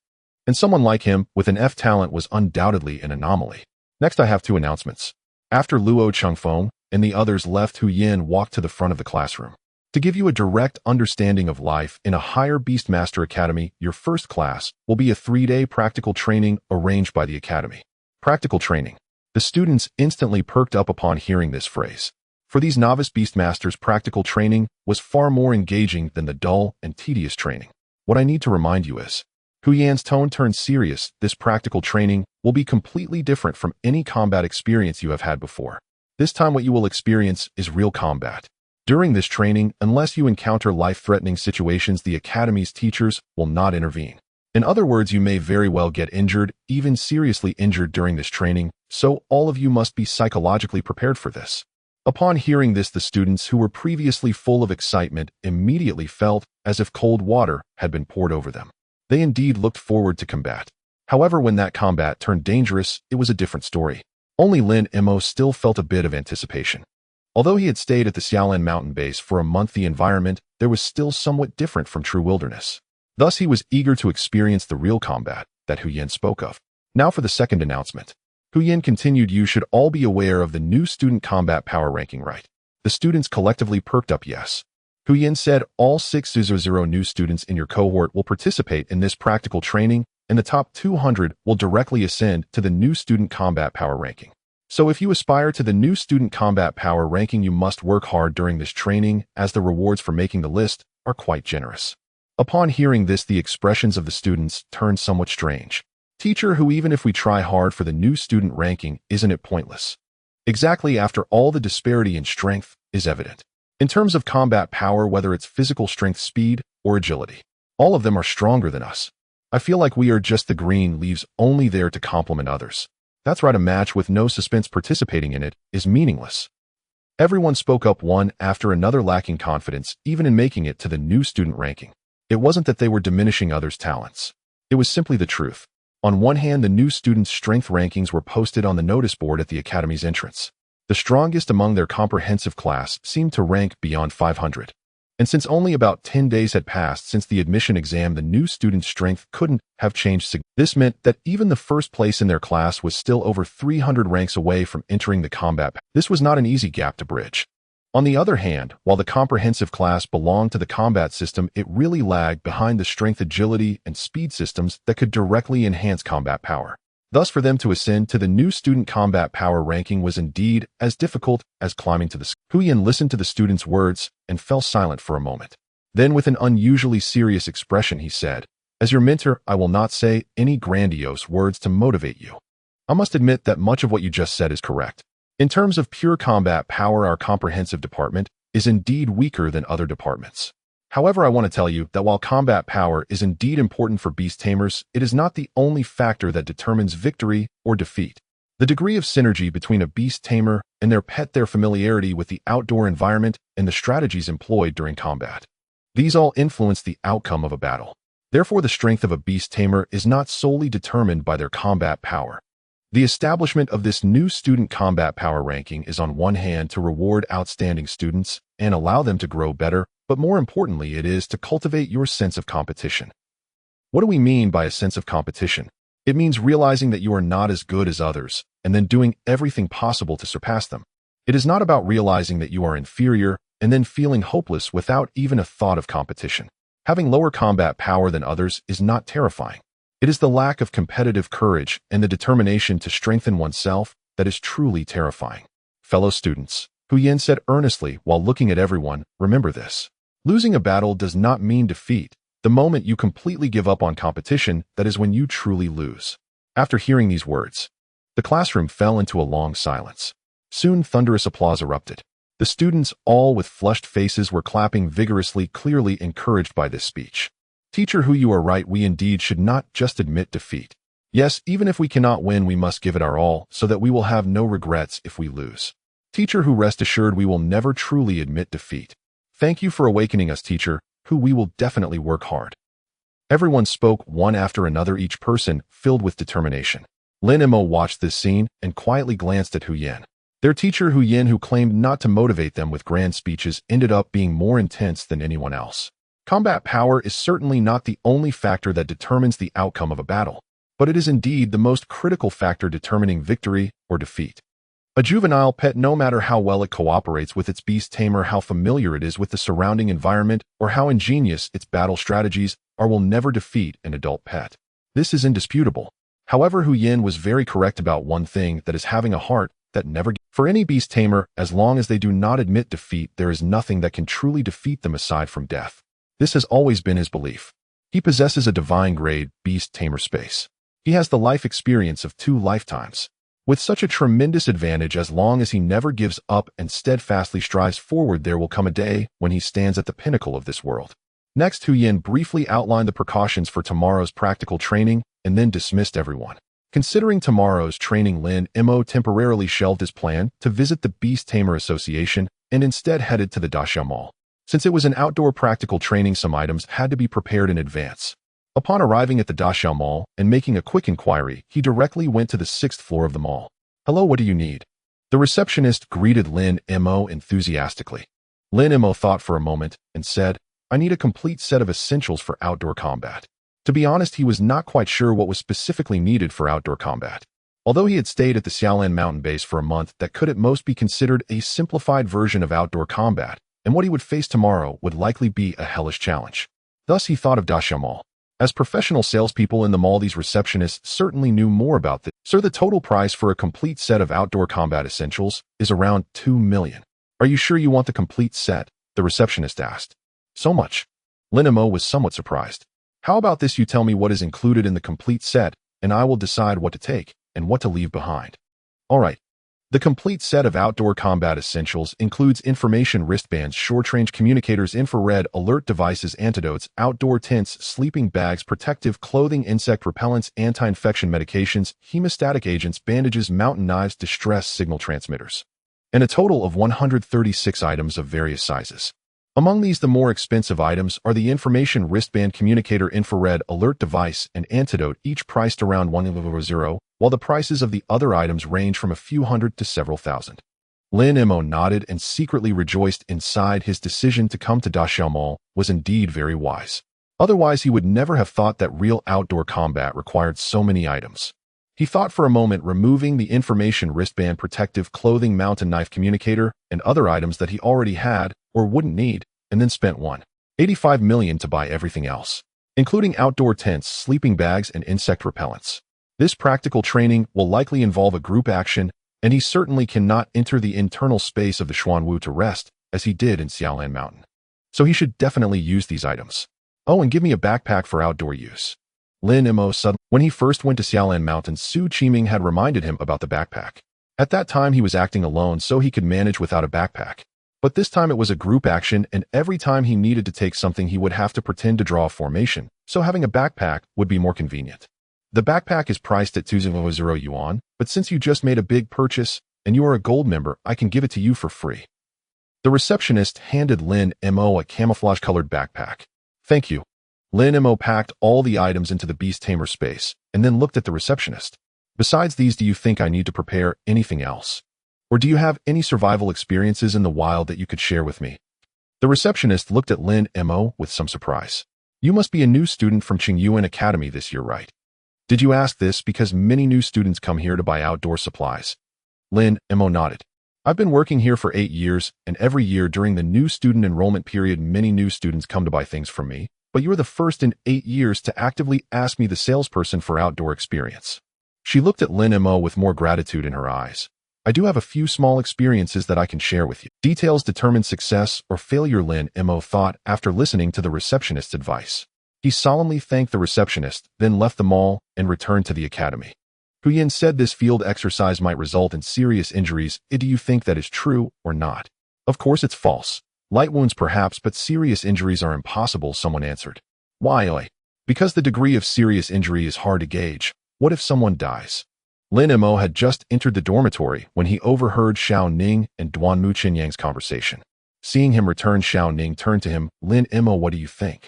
Speaker 1: And someone like him with an F talent was undoubtedly an anomaly. Next, I have two announcements. After Luo Chengfeng and the others left, Hu Yin walked to the front of the classroom. To give you a direct understanding of life in a higher Beastmaster Academy, your first class will be a 3-day practical training arranged by the Academy. Practical training. The students instantly perked up upon hearing this phrase. For these novice Beastmasters, practical training was far more engaging than the dull and tedious training. What I need to remind you is, Hu Yan's tone turned serious. This practical training will be completely different from any combat experience you have had before. This time what you will experience is real combat. During this training, unless you encounter life-threatening situations, the Academy's teachers will not intervene. In other words, you may very well get injured, even seriously injured during this training, so all of you must be psychologically prepared for this. Upon hearing this, the students who were previously full of excitement immediately felt as if cold water had been poured over them. They indeed looked forward to combat. However, when that combat turned dangerous, it was a different story. Only Lin Mo still felt a bit of anticipation. Although he had stayed at the Xiaolin mountain base for a month, the environment there was still somewhat different from true wilderness. Thus, he was eager to experience the real combat that Hu Yin spoke of. Now for the second announcement. Hu Yin continued, "You should all be aware of the new student combat power ranking, right?" The students collectively perked up yes. Hu Yin said, "All 600 new students in your cohort will participate in this practical training, and the top 200 will directly ascend to the new student combat power ranking. So if you aspire to the new student combat power ranking, you must work hard during this training, as the rewards for making the list are quite generous." Upon hearing this, the expressions of the students turned somewhat strange. "Teacher, who even if we try hard for the new student ranking, isn't it pointless?" Exactly, after all, the disparity in strength is evident. In terms of combat power, whether it's physical strength, speed, or agility, all of them are stronger than us. I feel like we are just the green leaves, only there to complement others. That's right, a match with no suspense participating in it is meaningless. Everyone spoke up one after another, lacking confidence even in making it to the new student ranking. It wasn't that they were diminishing others' talents. It was simply the truth. On one hand, the new students' strength rankings were posted on the notice board at the Academy's entrance. The strongest among their comprehensive class seemed to rank beyond 500. And since only about 10 days had passed since the admission exam, the new students' strength couldn't have changed significantly. This meant that even the first place in their class was still over 300 ranks away from entering the combat. This was not an easy gap to bridge. On the other hand, while the comprehensive class belonged to the combat system, it really lagged behind the strength, agility, and speed systems that could directly enhance combat power. Thus, for them to ascend to the new student combat power ranking was indeed as difficult as climbing to the sky. Hu Yin listened to the student's words and fell silent for a moment. Then, with an unusually serious expression, he said, "As your mentor, I will not say any grandiose words to motivate you. I must admit that much of what you just said is correct. In terms of pure combat power, our comprehensive department is indeed weaker than other departments. However, I want to tell you that while combat power is indeed important for beast tamers, it is not the only factor that determines victory or defeat. The degree of synergy between a beast tamer and their pet, their familiarity with the outdoor environment, and the strategies employed during combat. These all influence the outcome of a battle. Therefore, the strength of a beast tamer is not solely determined by their combat power. The establishment of this new student combat power ranking is on one hand to reward outstanding students and allow them to grow better, but more importantly, it is to cultivate your sense of competition. What do we mean by a sense of competition? It means realizing that you are not as good as others and then doing everything possible to surpass them. It is not about realizing that you are inferior and then feeling hopeless without even a thought of competition. Having lower combat power than others is not terrifying. It is the lack of competitive courage and the determination to strengthen oneself that is truly terrifying. Fellow students, Hu Yin said earnestly while looking at everyone, remember this. Losing a battle does not mean defeat. The moment you completely give up on competition, that is when you truly lose. After hearing these words, the classroom fell into a long silence. Soon thunderous applause erupted. The students, all with flushed faces, were clapping vigorously, clearly encouraged by this speech. Teacher Hu, you are right, we indeed should not just admit defeat. Yes, even if we cannot win, we must give it our all so that we will have no regrets if we lose. Teacher Hu, rest assured we will never truly admit defeat. Thank you for awakening us, Teacher Hu, we will definitely work hard. Everyone spoke one after another, each person filled with determination. Lin Mo watched this scene and quietly glanced at Hu Yin. Their teacher Hu Yin, who claimed not to motivate them with grand speeches, ended up being more intense than anyone else. Combat power is certainly not the only factor that determines the outcome of a battle, but it is indeed the most critical factor determining victory or defeat. A juvenile pet, no matter how well it cooperates with its beast tamer, how familiar it is with the surrounding environment, or how ingenious its battle strategies are, will never defeat an adult pet. This is indisputable. However, Hu Yin was very correct about one thing, that is having a heart that never gives. For any beast tamer, as long as they do not admit defeat, there is nothing that can truly defeat them aside from death. This has always been his belief. He possesses a divine-grade beast tamer space. He has the life experience of 2 lifetimes. With such a tremendous advantage, as long as he never gives up and steadfastly strives forward, there will come a day when he stands at the pinnacle of this world. Next, Hu Yin briefly outlined the precautions for tomorrow's practical training and then dismissed everyone. Considering tomorrow's training, Lin Mo temporarily shelved his plan to visit the Beast Tamer Association and instead headed to the Daxia Mall. Since it was an outdoor practical training, some items had to be prepared in advance. Upon arriving at the Daxia Mall and making a quick inquiry, he directly went to the 6th floor of the mall. Hello, what do you need? The receptionist greeted Lin Mo enthusiastically. Lin Mo thought for a moment and said, I need a complete set of essentials for outdoor combat. To be honest, he was not quite sure what was specifically needed for outdoor combat. Although he had stayed at the Xiaolan mountain base for a month, that could at most be considered a simplified version of outdoor combat, and what he would face tomorrow would likely be a hellish challenge. Thus, he thought of Daxia Mall. As professional salespeople in the mall, these receptionists certainly knew more about this. Sir, the total price for a complete set of outdoor combat essentials is around 2 million. Are you sure you want the complete set? The receptionist asked. So much. Lin Mo was somewhat surprised. How about this, you tell me what is included in the complete set, and I will decide what to take and what to leave behind. All right. The complete set of outdoor combat essentials includes information wristbands, short-range communicators, infrared alert devices, antidotes, outdoor tents, sleeping bags, protective clothing, insect repellents, anti-infection medications, hemostatic agents, bandages, mountain knives, distress signal transmitters, and a total of 136 items of various sizes. Among these, the more expensive items are the information wristband, communicator, infrared alert device, and antidote, each priced around 100, while the prices of the other items range from a few hundred to several thousand. Lin Mo nodded and secretly rejoiced inside. His decision to come to Daxia Mall was indeed very wise. Otherwise, he would never have thought that real outdoor combat required so many items. He thought for a moment, removing the information wristband, protective clothing, mountain knife, communicator, and other items that he already had or wouldn't need, and then spent 1.85 million to buy everything else, including outdoor tents, sleeping bags, and insect repellents. This practical training will likely involve a group action, and he certainly cannot enter the internal space of the Xuanwu to rest, as he did in Xiaolan Mountain. So he should definitely use these items. Oh, and give me a backpack for outdoor use. Lin Mo suddenly, when he first went to Xiaolan Mountain, Su Qiming had reminded him about the backpack. At that time, he was acting alone, so he could manage without a backpack. But this time it was a group action, and every time he needed to take something, he would have to pretend to draw a formation, so having a backpack would be more convenient. The backpack is priced at 200 yuan, but since you just made a big purchase and you are a gold member, I can give it to you for free. The receptionist handed Lin Mo a camouflage-colored backpack. Thank you. Lin Mo packed all the items into the Beast Tamer Space and then looked at the receptionist. Besides these, do you think I need to prepare anything else? Or do you have any survival experiences in the wild that you could share with me? The receptionist looked at Lin Mo with some surprise. You must be a new student from Qingyuan Academy this year, right? Did you ask this because many new students come here to buy outdoor supplies? Lin Mo nodded. I've been working here for 8 years, and every year during the new student enrollment period, many new students come to buy things from me, but you are the first in 8 years to actively ask me, the salesperson, for outdoor experience. She looked at Lin Mo with more gratitude in her eyes. I do have a few small experiences that I can share with you. Details determine success or failure, Lin Mo thought after listening to the receptionist's advice. He solemnly thanked the receptionist, then left the mall and returned to the academy. Huyen said this field exercise might result in serious injuries. Do you think that is true or not? Of course it's false. Light wounds perhaps, but serious injuries are impossible, someone answered. Why? Because the degree of serious injury is hard to gauge. What if someone dies? Lin Mo had just entered the dormitory when he overheard Xiao Ning and Duanmu Qinyang's conversation. Seeing him return, Xiao Ning turned to him. Lin Mo, what do you think?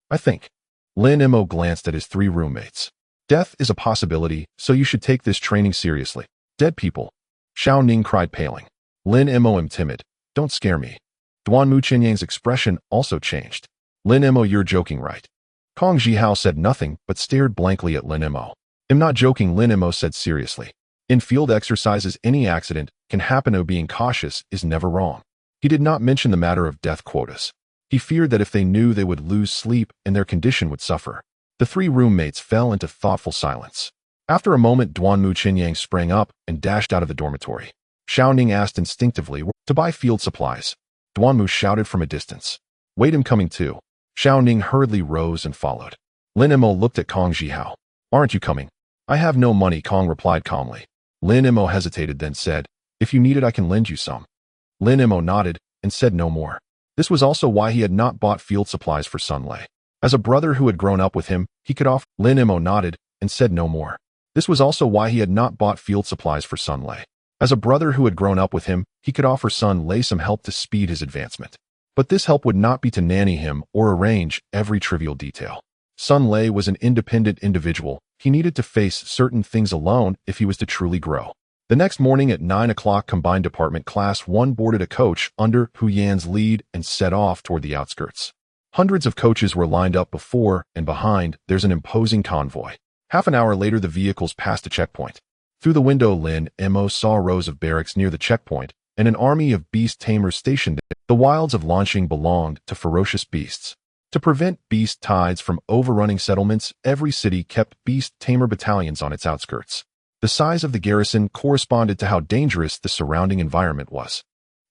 Speaker 1: I think. Lin Mo glanced at his 3 roommates. Death is a possibility, so you should take this training seriously. Dead people. Xiao Ning cried, paling. Lin Mo, I'm timid. Don't scare me. Duanmu Qinyang's expression also changed. Lin Mo, you're joking, right? Kong Jihao said nothing but stared blankly at Lin Mo. I'm not joking, Lin Mo said seriously. In field exercises, any accident can happen, and being cautious is never wrong. He did not mention the matter of death quotas. He feared that if they knew, they would lose sleep and their condition would suffer. The 3 roommates fell into thoughtful silence. After a moment, Duanmu Qinyang sprang up and dashed out of the dormitory. Xiao Ning asked instinctively, to buy field supplies. Duanmu shouted from a distance. Wait, I'm coming too. Xiao Ning hurriedly rose and followed. Lin Mo looked at Kong Jihao. Aren't you coming? I have no money, Kong replied calmly. Lin Mo hesitated, then said, if you need it, I can lend you some. Lin Mo nodded and said no more. This was also why he had not bought field supplies for Sun Lei. As a brother who had grown up with him, he could offer. Lin Mo nodded and said no more. This was also why he had not bought field supplies for Sun Lei. As a brother who had grown up with him, he could offer Sun Lei some help to speed his advancement. But this help would not be to nanny him or arrange every trivial detail. Sun Lei was an independent individual. He needed to face certain things alone if he was to truly grow. The next morning at 9 o'clock, Combined Department Class 1 boarded a coach under Huyan's lead and set off toward the outskirts. Hundreds of coaches were lined up before and behind. There's an imposing convoy. Half an hour later, the vehicles passed a checkpoint. Through the window, Lin Mo saw rows of barracks near the checkpoint and an army of beast tamers stationed there. The wilds of Lanqing belonged to ferocious beasts. To prevent beast tides from overrunning settlements, every city kept beast tamer battalions on its outskirts. The size of the garrison corresponded to how dangerous the surrounding environment was.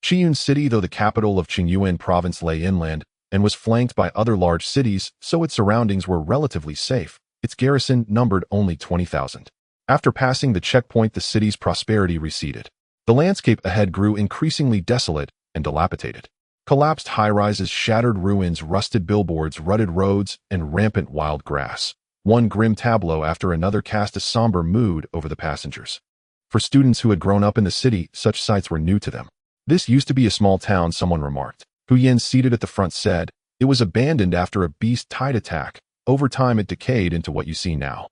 Speaker 1: Qiyun City, though the capital of Qingyuan province, lay inland and was flanked by other large cities, so its surroundings were relatively safe. Its garrison numbered only 20,000. After passing the checkpoint, the city's prosperity receded. The landscape ahead grew increasingly desolate and dilapidated. Collapsed high-rises, shattered ruins, rusted billboards, rutted roads, and rampant wild grass. One grim tableau after another cast a somber mood over the passengers. For students who had grown up in the city, such sights were new to them. This used to be a small town, someone remarked. Huyen, seated at the front, said, it was abandoned after a beast tide attack. Over time it decayed into what you see now.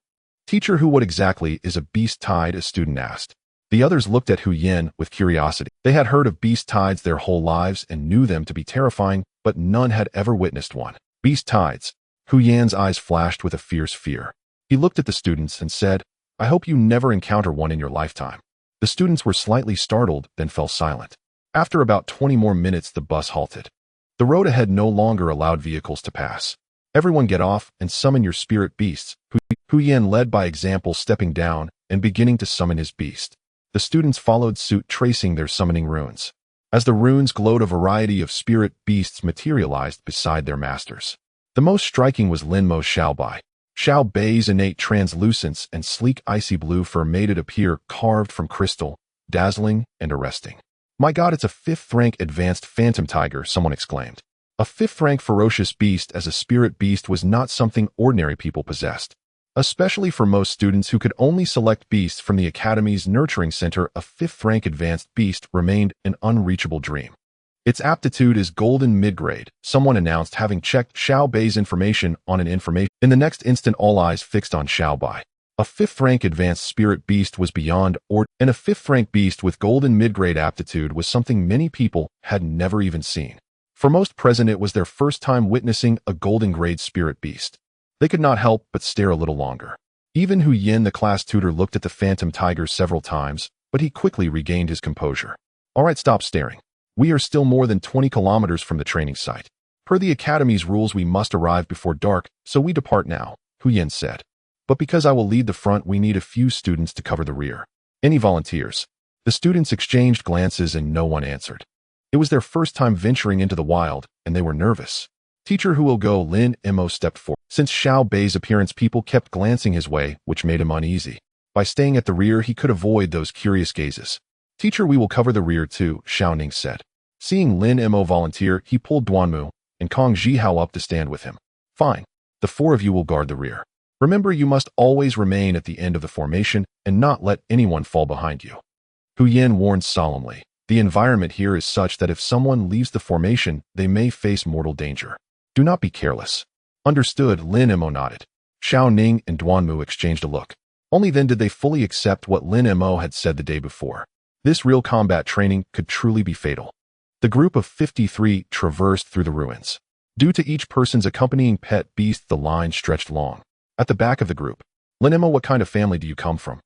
Speaker 1: Teacher, what exactly is a beast tide? A student asked. The others looked at Huyen with curiosity. They had heard of beast tides their whole lives and knew them to be terrifying, but none had ever witnessed one. Beast tides. Huyen's eyes flashed with a fierce fear. He looked at the students and said, I hope you never encounter one in your lifetime. The students were slightly startled, then fell silent. After about 20 more minutes, the bus halted. The road ahead no longer allowed vehicles to pass. Everyone get off and summon your spirit beasts. Huyen led by example, stepping down and beginning to summon his beast. The students followed suit, tracing their summoning runes. As the runes glowed, a variety of spirit beasts materialized beside their masters. The most striking was Lin Mo's Xiaobai. Xiaobai's innate translucence and sleek icy blue fur made it appear carved from crystal, dazzling and arresting. My God, it's a 5th-rank advanced phantom tiger, someone exclaimed. A 5th-rank ferocious beast as a spirit beast was not something ordinary people possessed. Especially for most students who could only select beasts from the Academy's nurturing center, a 5th-rank advanced beast remained an unreachable dream. Its aptitude is golden mid-grade, someone announced, having checked Xiaobai's information on an information. In the next instant, all eyes fixed on Xiaobai. A 5th rank advanced spirit beast was beyond and a 5th rank beast with golden mid-grade aptitude was something many people had never even seen. For most present, it was their first time witnessing a golden grade spirit beast. They could not help but stare a little longer. Even Hu Yin, the class tutor, looked at the phantom tiger several times, but he quickly regained his composure. All right, stop staring. We are still more than 20 kilometers from the training site. Per the academy's rules, we must arrive before dark, so we depart now, Hu Yin said. But because I will lead the front, we need a few students to cover the rear. Any volunteers? The students exchanged glances and no one answered. It was their first time venturing into the wild, and they were nervous. Teacher, who will go? Lin Mo stepped forward. Since Xiao Bei's appearance, people kept glancing his way, which made him uneasy. By staying at the rear, he could avoid those curious gazes. Teacher, we will cover the rear too, Xiao Ning said. Seeing Lin Mo volunteer, he pulled Duanmu and Kong Zhihao up to stand with him. Fine. The 4 of you will guard the rear. Remember, you must always remain at the end of the formation and not let anyone fall behind you. Hu Yin warned solemnly. The environment here is such that if someone leaves the formation, they may face mortal danger. Do not be careless. Understood, Lin Mo nodded. Xiao Ning and Duanmu exchanged a look. Only then did they fully accept what Lin Mo had said the day before. This real combat training could truly be fatal. The group of 53 traversed through the ruins. Due to each person's accompanying pet beast, the line stretched long. At the back of the group, Lin Mo, what kind of family do you come from?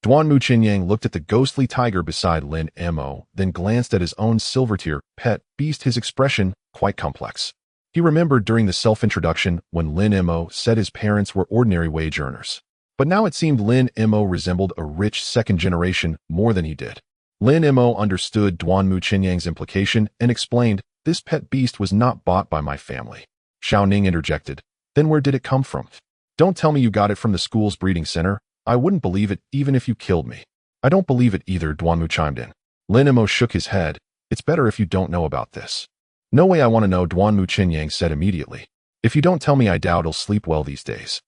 Speaker 1: Duanmu Qinyang looked at the ghostly tiger beside Lin Mo, then glanced at his own silver-tier pet beast, his expression quite complex. He remembered during the self-introduction when Lin Mo said his parents were ordinary wage earners. But now it seemed Lin Mo resembled a rich second generation more than he did. Lin Mo understood Duanmu Qinyang's implication and explained, this pet beast was not bought by my family. Xiao Ning interjected, then where did it come from? Don't tell me you got it from the school's breeding center. I wouldn't believe it even if you killed me. I don't believe it either, Duanmu chimed in. Lin Mo shook his head. It's better if you don't know about this. No way, I want to know, Duanmu Qinyang said immediately. If you don't tell me, I doubt I'll sleep well these days.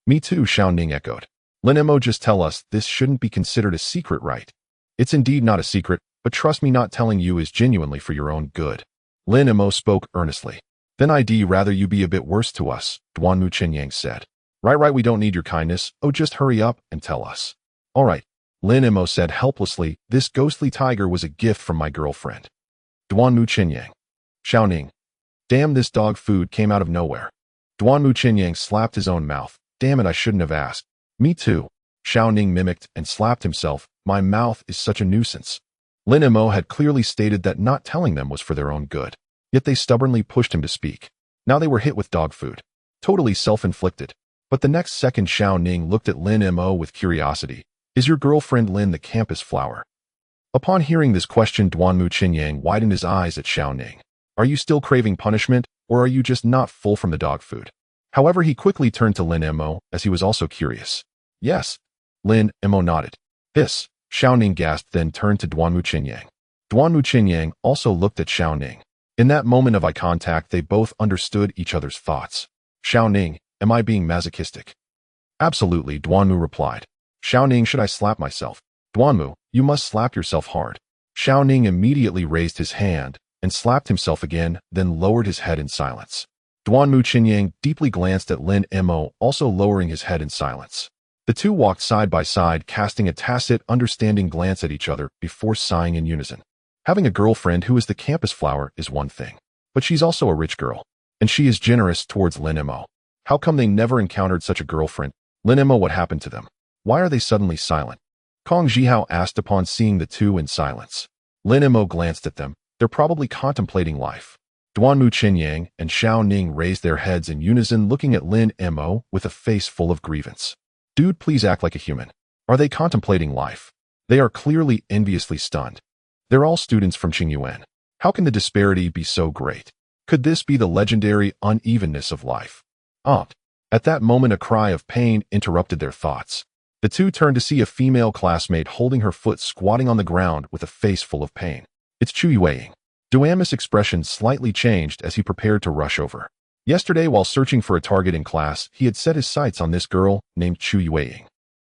Speaker 1: Me too, Xiao Ning echoed. Lin Mo, just tell us, this shouldn't be considered a secret, right? It's indeed not a secret, but trust me, not telling you is genuinely for your own good. Lin Mo spoke earnestly. Then I'd rather you be a bit worse to us, Duanmu Qinyang said. Right, we don't need your kindness. Oh, just hurry up and tell us. All right, Lin Mo said helplessly, this ghostly tiger was a gift from my girlfriend. Duanmu Qinyang. Xiao Ning. Damn, this dog food came out of nowhere. Duanmu Qinyang slapped his own mouth. Damn it, I shouldn't have asked. Me too. Xiao Ning mimicked and slapped himself. My mouth is such a nuisance. Lin Mo had clearly stated that not telling them was for their own good. Yet they stubbornly pushed him to speak. Now they were hit with dog food. Totally self-inflicted. But the next second, Xiao Ning looked at Lin Mo with curiosity. Is your girlfriend Lin the campus flower? Upon hearing this question, Duanmu Qinyang widened his eyes at Xiao Ning. Are you still craving punishment, or are you just not full from the dog food? However, he quickly turned to Lin Mo, as he was also curious. Yes. Lin Mo nodded. This, Xiao Ning gasped, then turned to Duanmu Qinyang. Duanmu Qinyang also looked at Xiao Ning. In that moment of eye contact, they both understood each other's thoughts. Xiao Ning, am I being masochistic? Absolutely, Duanmu replied. Xiao Ning, should I slap myself? Duanmu, you must slap yourself hard. Xiao Ning immediately raised his hand and slapped himself again, then lowered his head in silence. Duanmu Qinyang deeply glanced at Lin Mo, also lowering his head in silence. The two walked side by side, casting a tacit, understanding glance at each other before sighing in unison. Having a girlfriend who is the campus flower is one thing, but she's also a rich girl, and she is generous towards Lin Mo. How come they never encountered such a girlfriend? Lin Mo, what happened to them? Why are they suddenly silent? Kong Zhihao asked upon seeing the two in silence. Lin Mo glanced at them. They're probably contemplating life. Duanmu Qinyang and Xiao Ning raised their heads in unison, looking at Lin Mo with a face full of grievance. Dude, please act like a human. Are they contemplating life? They are clearly enviously stunned. They're all students from Qingyuan. How can the disparity be so great? Could this be the legendary unevenness of life? At that moment, a cry of pain interrupted their thoughts. The two turned to see a female classmate holding her foot, squatting on the ground with a face full of pain. It's Chu Yueying. Duanmu's expression slightly changed as he prepared to rush over. Yesterday, while searching for a target in class, he had set his sights on this girl named Chu Yueying.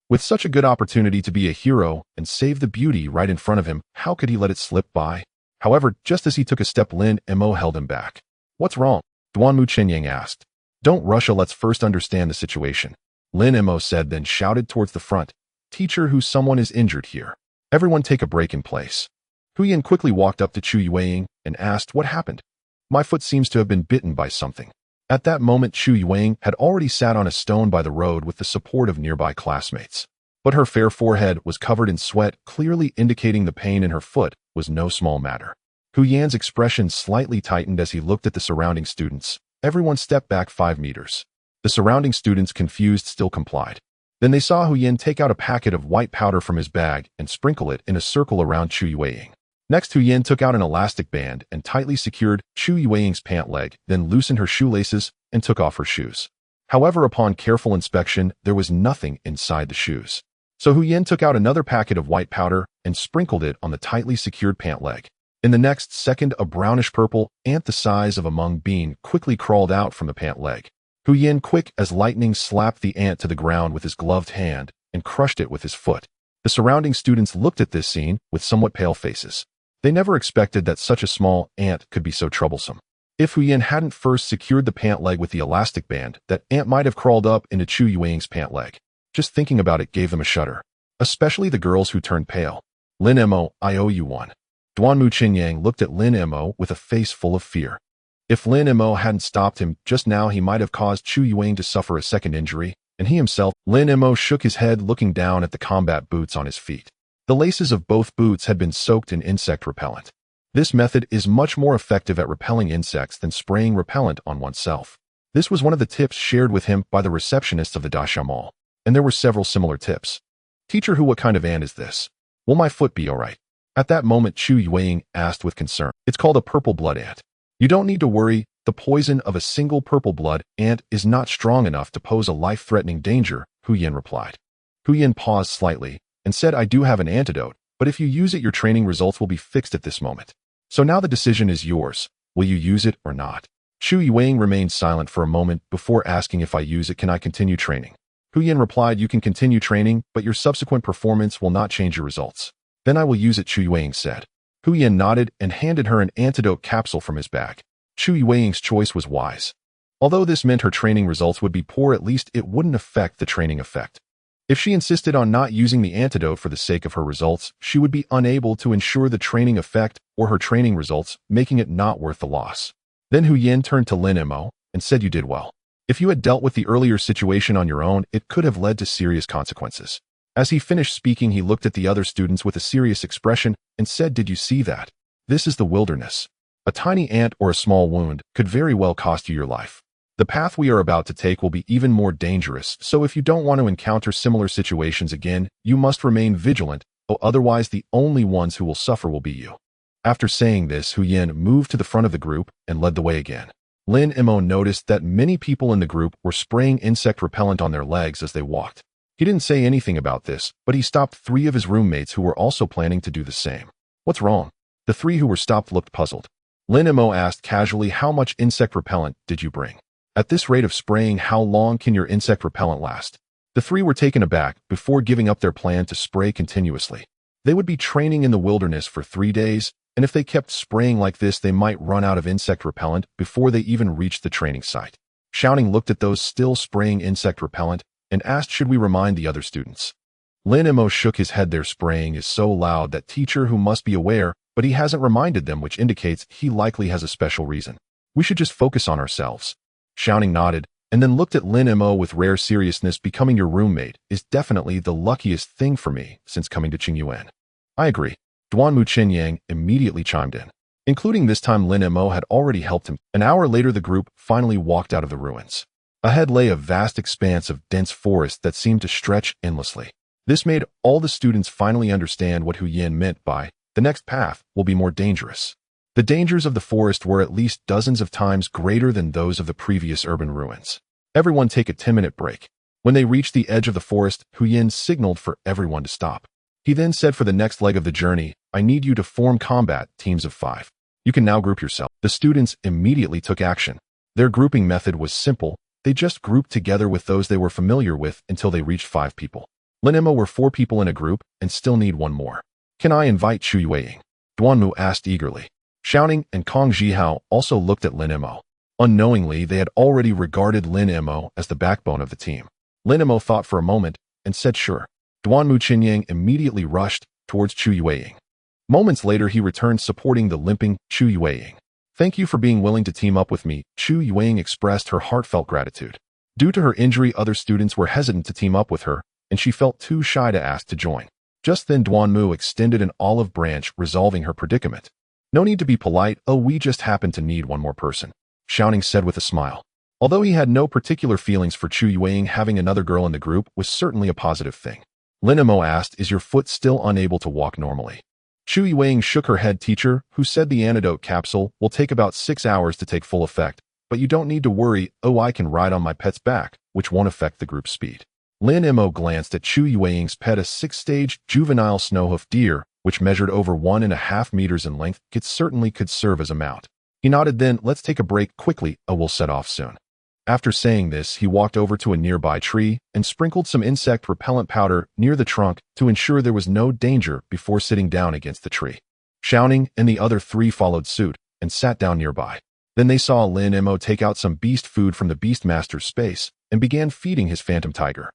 Speaker 1: With such a good opportunity to be a hero and save the beauty right in front of him, how could he let it slip by? However, just as he took a step, Lin Mo held him back. What's wrong? Duanmu Qinyang asked. Don't rush, let's first understand the situation. Lin Mo said, then shouted towards the front. Teacher, someone is injured here. Everyone take a break in place. Hu Yin quickly walked up to Chu Yueying and asked what happened. My foot seems to have been bitten by something. At that moment, Chu Yueying had already sat on a stone by the road with the support of nearby classmates. But her fair forehead was covered in sweat, clearly indicating the pain in her foot was no small matter. Hu Yan's expression slightly tightened as he looked at the surrounding students. Everyone stepped back 5 meters. The surrounding students, confused, still complied. Then they saw Hu Yin take out a packet of white powder from his bag and sprinkle it in a circle around Chu Yueying. Next, Hu Yin took out an elastic band and tightly secured Chu Yueying's pant leg, then loosened her shoelaces and took off her shoes. However, upon careful inspection, there was nothing inside the shoes. So Hu Yin took out another packet of white powder and sprinkled it on the tightly secured pant leg. In the next second, a brownish-purple ant the size of a mung bean quickly crawled out from the pant leg. Hu Yin, quick as lightning, slapped the ant to the ground with his gloved hand and crushed it with his foot. The surrounding students looked at this scene with somewhat pale faces. They never expected that such a small ant could be so troublesome. If Hu Yin hadn't first secured the pant leg with the elastic band, that ant might have crawled up into Chu Yueying's pant leg. Just thinking about it gave them a shudder. Especially the girls, who turned pale. Lin Mo, I owe you one. Duanmu Qinyang looked at Lin Mo with a face full of fear. If Lin Mo hadn't stopped him just now, he might have caused Chu Yueying to suffer a second injury, and he himself. Lin Mo shook his head, looking down at the combat boots on his feet. The laces of both boots had been soaked in insect repellent. This method is much more effective at repelling insects than spraying repellent on oneself. This was one of the tips shared with him by the receptionists of the Daxia Mall, and there were several similar tips. Teacher, what kind of ant is this? Will my foot be alright? At that moment, Chu Yueying asked with concern. It's called a purple blood ant. You don't need to worry. The poison of a single purple blood ant is not strong enough to pose a life-threatening danger, Hu Yin replied. Hu Yin paused slightly and said, I do have an antidote, but if you use it, your training results will be fixed at this moment. So now the decision is yours. Will you use it or not? Chu Yueying remained silent for a moment before asking, if I use it, can I continue training? Hu Yin replied, you can continue training, but your subsequent performance will not change your results. Then I will use it, Chu Yueying said. Hu Yin nodded and handed her an antidote capsule from his bag. Chu Yueying's choice was wise. Although this meant her training results would be poor, at least it wouldn't affect the training effect. If she insisted on not using the antidote for the sake of her results, she would be unable to ensure the training effect or her training results, making it not worth the loss. Then Hu Yin turned to Lin Mo and said, you did well. If you had dealt with the earlier situation on your own, it could have led to serious consequences. As he finished speaking, he looked at the other students with a serious expression and said, did you see that? This is the wilderness. A tiny ant or a small wound could very well cost you your life. The path we are about to take will be even more dangerous, so if you don't want to encounter similar situations again, you must remain vigilant, or otherwise the only ones who will suffer will be you. After saying this, Hu Yin moved to the front of the group and led the way again. Lin Mo noticed that many people in the group were spraying insect repellent on their legs as they walked. He didn't say anything about this, but he stopped 3 of his roommates who were also planning to do the same. What's wrong? The 3 who were stopped looked puzzled. Lin Mo asked casually, how much insect repellent did you bring? At this rate of spraying, how long can your insect repellent last? The 3 were taken aback before giving up their plan to spray continuously. They would be training in the wilderness for 3 days, and if they kept spraying like this, they might run out of insect repellent before they even reached the training site. Shouting looked at those still spraying insect repellent and asked, should we remind the other students? Lin Mo shook his head. Their spraying is so loud that teacher who must be aware, but he hasn't reminded them, which indicates he likely has a special reason. We should just focus on ourselves. Shouting nodded and then looked at Lin Mo with rare seriousness. Becoming your roommate is definitely the luckiest thing for me since coming to Qingyuan. I agree. Duanmu Qinyang immediately chimed in. Including this time, Lin Mo had already helped him. An hour later, the group finally walked out of the ruins. Ahead lay a vast expanse of dense forest that seemed to stretch endlessly. This made all the students finally understand what Hu Yin meant by, the next path will be more dangerous. The dangers of the forest were at least dozens of times greater than those of the previous urban ruins. Everyone take a 10-minute break. When they reached the edge of the forest, Hu Yin signaled for everyone to stop. He then said, for the next leg of the journey, I need you to form combat teams of 5. You can now group yourself. The students immediately took action. Their grouping method was simple. They just grouped together with those they were familiar with until they reached 5 people. Lin Mo were 4 people in a group and still need 1 more. Can I invite Chu Yueying? Duanmu asked eagerly. Shouting and Kong Zhihao also looked at Lin Mo. Unknowingly, they had already regarded Lin Mo as the backbone of the team. Lin Mo thought for a moment and said sure. Duanmu Qinyang immediately rushed towards Chu Yueying. Moments later, he returned supporting the limping Chu Yueying. Thank you for being willing to team up with me, Chu Yueying expressed her heartfelt gratitude. Due to her injury, other students were hesitant to team up with her, and she felt too shy to ask to join. Just then, Duanmu extended an olive branch, resolving her predicament. No need to be polite, oh, we just happen to need one more person, Xiaoning said with a smile. Although he had no particular feelings for Chu Yueying, having another girl in the group was certainly a positive thing. Lin Mo asked, is your foot still unable to walk normally? Chu Yueying shook her head. Teacher, who said the antidote capsule will take about 6 hours to take full effect, but you don't need to worry, oh, I can ride on my pet's back, which won't affect the group's speed. Lin Mo glanced at Chu Yueying's pet, a 6-stage juvenile snowhoof deer, which measured over 1.5 meters in length. It certainly could serve as a mount. He nodded. Then, let's take a break quickly, we'll set off soon. After saying this, he walked over to a nearby tree and sprinkled some insect repellent powder near the trunk to ensure there was no danger before sitting down against the tree. Xiaoning and the other 3 followed suit and sat down nearby. Then they saw Lin Mo take out some beast food from the Beastmaster's space and began feeding his phantom tiger.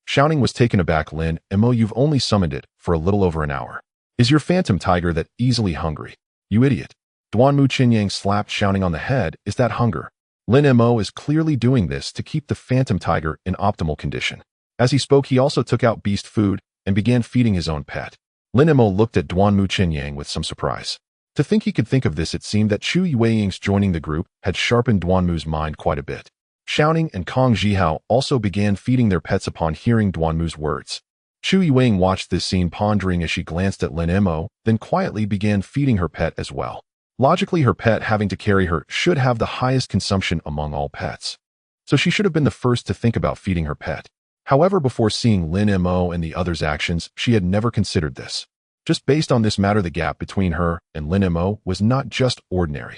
Speaker 1: Xiaoning was taken aback. Lin Mo, you've only summoned it for a little over an hour. Is your phantom tiger that easily hungry? You idiot. Duanmu Qinyang slapped Xiaoning on the head. Is that hunger? Lin Mo is clearly doing this to keep the phantom tiger in optimal condition. As he spoke, he also took out beast food and began feeding his own pet. Lin Mo looked at Duanmu Qinyang with some surprise. To think he could think of this, it seemed that Chu Yueying's joining the group had sharpened Duanmu's mind quite a bit. Xiaoning and Kong Zhihao also began feeding their pets upon hearing Duanmu's words. Chu Yueying watched this scene, pondering as she glanced at Lin Mo, then quietly began feeding her pet as well. Logically, her pet having to carry her should have the highest consumption among all pets. So she should have been the first to think about feeding her pet. However, before seeing Lin Mo and the others' actions, she had never considered this. Just based on this matter, the gap between her and Lin Mo was not just ordinary.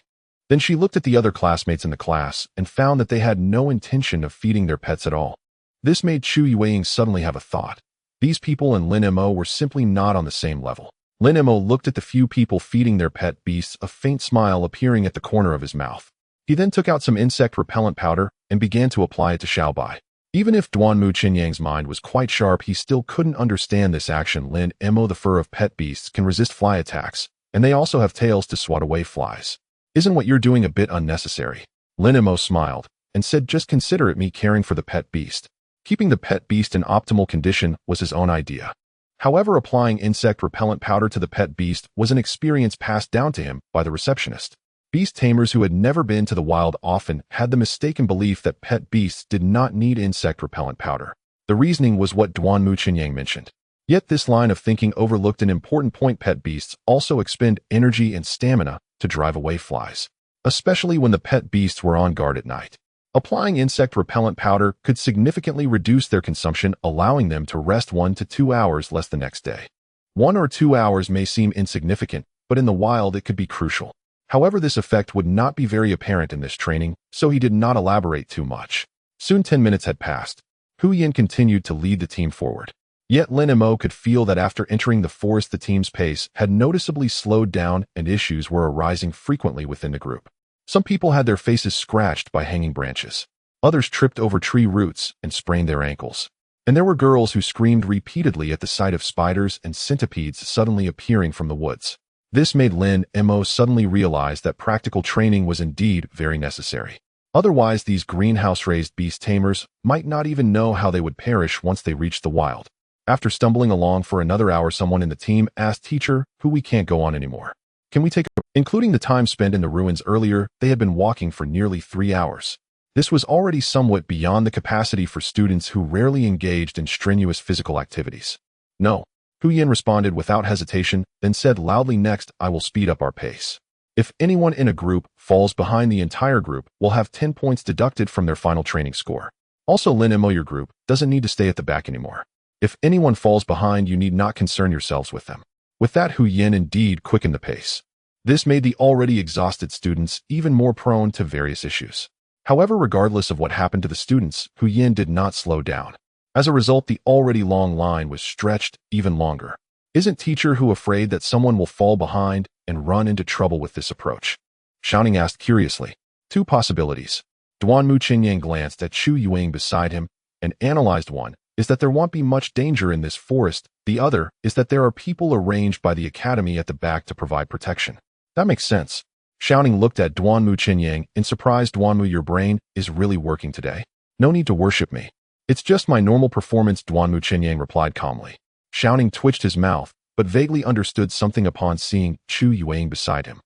Speaker 1: Then she looked at the other classmates in the class and found that they had no intention of feeding their pets at all. This made Chu Yueying suddenly have a thought. These people and Lin Mo were simply not on the same level. Lin Mo looked at the few people feeding their pet beasts, a faint smile appearing at the corner of his mouth. He then took out some insect repellent powder and began to apply it to Xiaobai. Even if Duanmu Qinyang's mind was quite sharp, he still couldn't understand this action. Lin Mo, the fur of pet beasts can resist fly attacks, and they also have tails to swat away flies. Isn't what you're doing a bit unnecessary? Lin Mo smiled and said, just consider it me caring for the pet beast. Keeping the pet beast in optimal condition was his own idea. However, applying insect repellent powder to the pet beast was an experience passed down to him by the receptionist. Beast tamers who had never been to the wild often had the mistaken belief that pet beasts did not need insect repellent powder. The reasoning was what Duanmu Qinyang mentioned. Yet this line of thinking overlooked an important point. Pet beasts also expend energy and stamina to drive away flies, especially when the pet beasts were on guard at night. Applying insect repellent powder could significantly reduce their consumption, allowing them to rest 1 to 2 hours less the next day. 1 or 2 hours may seem insignificant, but in the wild it could be crucial. However, this effect would not be very apparent in this training, so he did not elaborate too much. Soon 10 minutes had passed. Hu Yin continued to lead the team forward. Yet Lin Mo could feel that after entering the forest the team's pace had noticeably slowed down and issues were arising frequently within the group. Some people had their faces scratched by hanging branches. Others tripped over tree roots and sprained their ankles. And there were girls who screamed repeatedly at the sight of spiders and centipedes suddenly appearing from the woods. This made Lin Mo suddenly realize that practical training was indeed very necessary. Otherwise, these greenhouse-raised beast tamers might not even know how they would perish once they reached the wild. After stumbling along for another hour, someone in the team asked, Teacher, we can't go on anymore. Can we take a... Including the time spent in the ruins earlier, they had been walking for nearly 3 hours. This was already somewhat beyond the capacity for students who rarely engaged in strenuous physical activities. No. Hu Yin responded without hesitation, then said loudly, next, I will speed up our pace. If anyone in a group falls behind, the entire group will have 10 points deducted from their final training score. Also, Lin Mo, your group doesn't need to stay at the back anymore. If anyone falls behind, you need not concern yourselves with them. With that, Hu Yin indeed quickened the pace. This made the already exhausted students even more prone to various issues. However, regardless of what happened to the students, Hu Yin did not slow down. As a result, the already long line was stretched even longer. Isn't Teacher Hu afraid that someone will fall behind and run into trouble with this approach? Xiaoning asked curiously. 2 possibilities. Duanmu Qinyang glanced at Chu Yueying beside him and analyzed. One is that there won't be much danger in this forest. The other is that there are people arranged by the academy at the back to provide protection. That makes sense. Xiaoning looked at Duanmu Qinyang in surprise. Duanmu, your brain is really working today. No need to worship me. It's just my normal performance, Duanmu Qinyang replied calmly. Xiaoning twitched his mouth, but vaguely understood something upon seeing Chu Yueying beside him.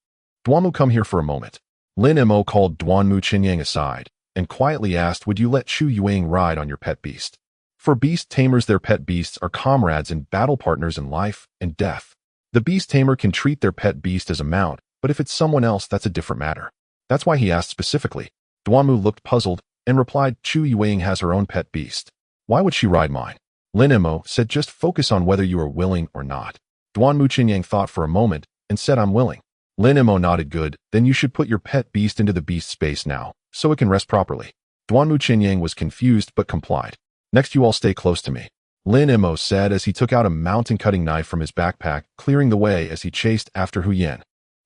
Speaker 1: Duanmu, come here for a moment. Lin Mo called Duanmu Qinyang aside and quietly asked, would you let Chu Yueying ride on your pet beast? For beast tamers, their pet beasts are comrades and battle partners in life and death. The beast tamer can treat their pet beast as a mount, but if it's someone else, that's a different matter. That's why he asked specifically. Duanmu looked puzzled and replied, Chu Yueying has her own pet beast. Why would she ride mine? Lin Mo said, just focus on whether you are willing or not. Duanmu Qinyang thought for a moment and said, I'm willing. Lin Mo nodded. Good, then you should put your pet beast into the beast space now, so it can rest properly. Duanmu Qinyang was confused but complied. Next, you all stay close to me, Lin Mo said as he took out a mountain-cutting knife from his backpack, clearing the way as he chased after Hu Yan.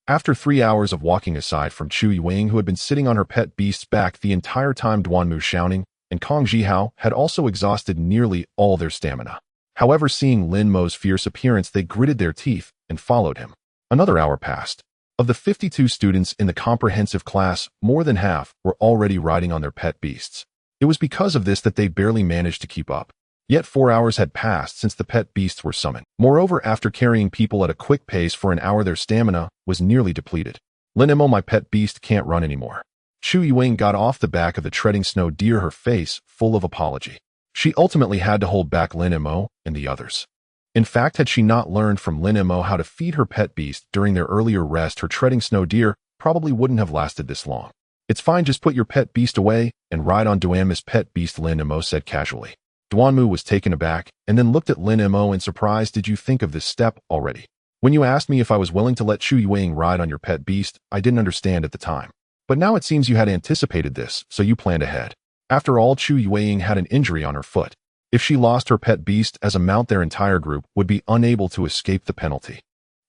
Speaker 1: After 3 hours of walking aside from Chu Yueying, who had been sitting on her pet beast's back the entire time, Duanmu Xiaoning and Kong Jihao had also exhausted nearly all their stamina. However, seeing Lin Mo's fierce appearance, they gritted their teeth and followed him. Another hour passed. Of the 52 students in the comprehensive class, more than half were already riding on their pet beasts. It was because of this that they barely managed to keep up. Yet 4 hours had passed since the pet beasts were summoned. Moreover, after carrying people at a quick pace for an hour, their stamina was nearly depleted. Lin Mo, my pet beast can't run anymore. Chu Yueying got off the back of the treading snow deer, her face full of apology. She ultimately had to hold back Lin Mo and the others. In fact, had she not learned from Lin Mo how to feed her pet beast during their earlier rest, her treading snow deer probably wouldn't have lasted this long. It's fine, just put your pet beast away and ride on Duanmu's pet beast, Lin Mo said casually. Duanmu was taken aback and then looked at Lin Mo in surprise. Did you think of this step already? When you asked me if I was willing to let Chu Yueying ride on your pet beast, I didn't understand at the time. But now it seems you had anticipated this, so you planned ahead. After all, Chu Yueying had an injury on her foot. If she lost her pet beast as a mount, their entire group would be unable to escape the penalty.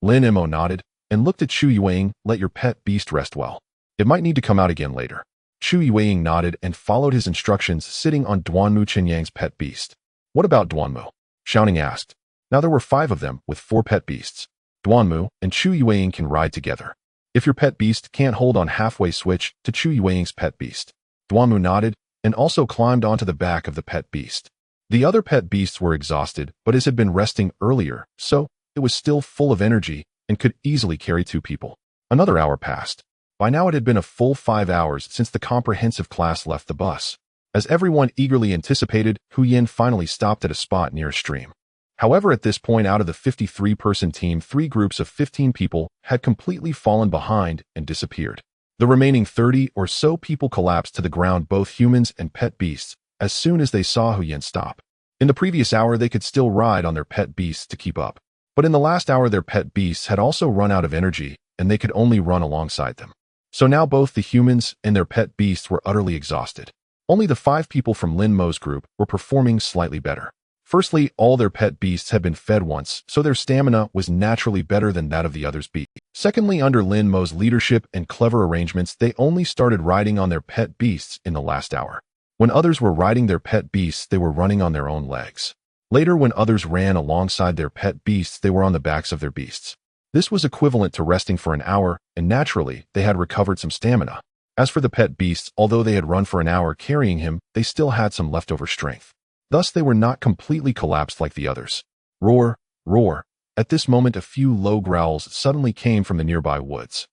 Speaker 1: Lin Mo nodded and looked at Chu Yueying. Let your pet beast rest well. It might need to come out again later. Chu Yueying nodded and followed his instructions, sitting on Duanmu Qinyang's pet beast. What about Duanmu? Xiaoning asked. Now there were 5 of them with 4 pet beasts. Duanmu and Chu Yueying can ride together. If your pet beast can't hold on, halfway switch to Chu Yueying's pet beast. Duanmu nodded and also climbed onto the back of the pet beast. The other pet beasts were exhausted, but his had been resting earlier, so it was still full of energy and could easily carry 2 people. Another hour passed. By now it had been a full 5 hours since the comprehensive class left the bus. As everyone eagerly anticipated, Hu Yan finally stopped at a spot near a stream. However, at this point, out of the 53-person team, 3 groups of 15 people had completely fallen behind and disappeared. The remaining 30 or so people collapsed to the ground, both humans and pet beasts, as soon as they saw Hu Yan stop. In the previous hour, they could still ride on their pet beasts to keep up. But in the last hour, their pet beasts had also run out of energy, and they could only run alongside them. So now both the humans and their pet beasts were utterly exhausted. Only the 5 people from Lin Mo's group were performing slightly better. Firstly, all their pet beasts had been fed once, so their stamina was naturally better than that of the others' beasts. Secondly, under Lin Mo's leadership and clever arrangements, they only started riding on their pet beasts in the last hour. When others were riding their pet beasts, they were running on their own legs. Later, when others ran alongside their pet beasts, they were on the backs of their beasts. This was equivalent to resting for an hour, and naturally, they had recovered some stamina. As for the pet beasts, although they had run for an hour carrying him, they still had some leftover strength. Thus, they were not completely collapsed like the others. Roar, roar. At this moment, a few low growls suddenly came from the nearby woods.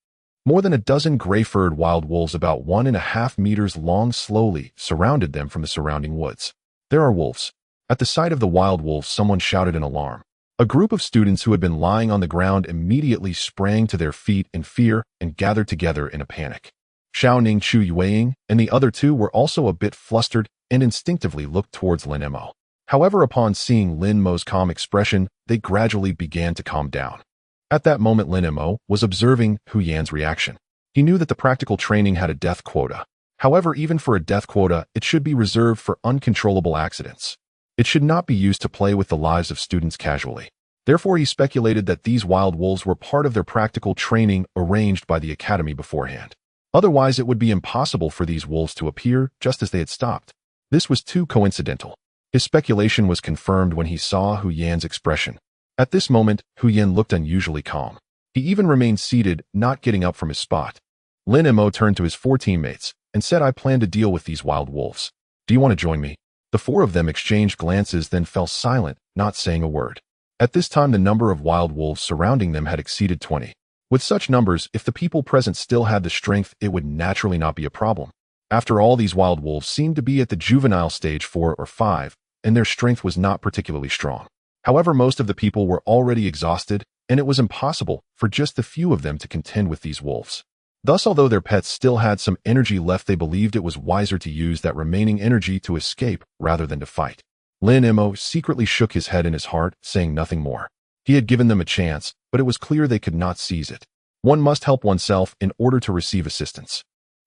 Speaker 1: More than a dozen gray-furred wild wolves about 1.5 meters long slowly surrounded them from the surrounding woods. There are wolves. At the sight of the wild wolves, someone shouted in alarm. A group of students who had been lying on the ground immediately sprang to their feet in fear and gathered together in a panic. Xiaoning, Chu Yueying, and the other 2 were also a bit flustered and instinctively looked towards Lin Mo. However, upon seeing Lin Mo's calm expression, they gradually began to calm down. At that moment, Lin Mo was observing Hu Yan's reaction. He knew that the practical training had a death quota. However, even for a death quota, it should be reserved for uncontrollable accidents. It should not be used to play with the lives of students casually. Therefore, he speculated that these wild wolves were part of their practical training arranged by the academy beforehand. Otherwise, it would be impossible for these wolves to appear just as they had stopped. This was too coincidental. His speculation was confirmed when he saw Hu Yan's expression. At this moment, Hu Yan looked unusually calm. He even remained seated, not getting up from his spot. Lin Mo turned to his 4 teammates and said, "I plan to deal with these wild wolves. Do you want to join me?" The 4 of them exchanged glances, then fell silent, not saying a word. At this time, the number of wild wolves surrounding them had exceeded 20. With such numbers, if the people present still had the strength, it would naturally not be a problem. After all, these wild wolves seemed to be at the juvenile stage 4 or 5, and their strength was not particularly strong. However, most of the people were already exhausted, and it was impossible for just the few of them to contend with these wolves. Thus, although their pets still had some energy left, they believed it was wiser to use that remaining energy to escape rather than to fight. Lin Mo secretly shook his head in his heart, saying nothing more. He had given them a chance, but it was clear they could not seize it. One must help oneself in order to receive assistance.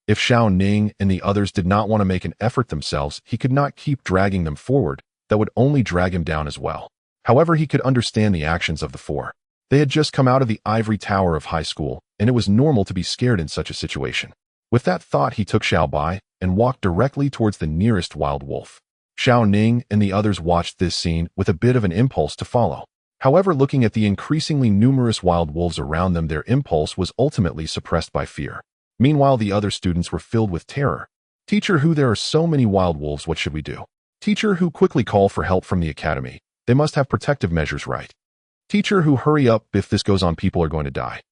Speaker 1: If Xiao Ning and the others did not want to make an effort themselves, he could not keep dragging them forward. That would only drag him down as well. However, he could understand the actions of the 4. They had just come out of the ivory tower of high school, and it was normal to be scared in such a situation. With that thought, he took Xiao Bai and walked directly towards the nearest wild wolf. Xiao Ning and the others watched this scene with a bit of an impulse to follow. However, looking at the increasingly numerous wild wolves around them, their impulse was ultimately suppressed by fear. Meanwhile, the other students were filled with terror. "Teacher Hu, there are so many wild wolves, what should we do?" "Teacher Hu, quickly call for help from the academy. They must have protective measures, right?" "Teacher Hu, hurry up, if this goes on, people are going to die."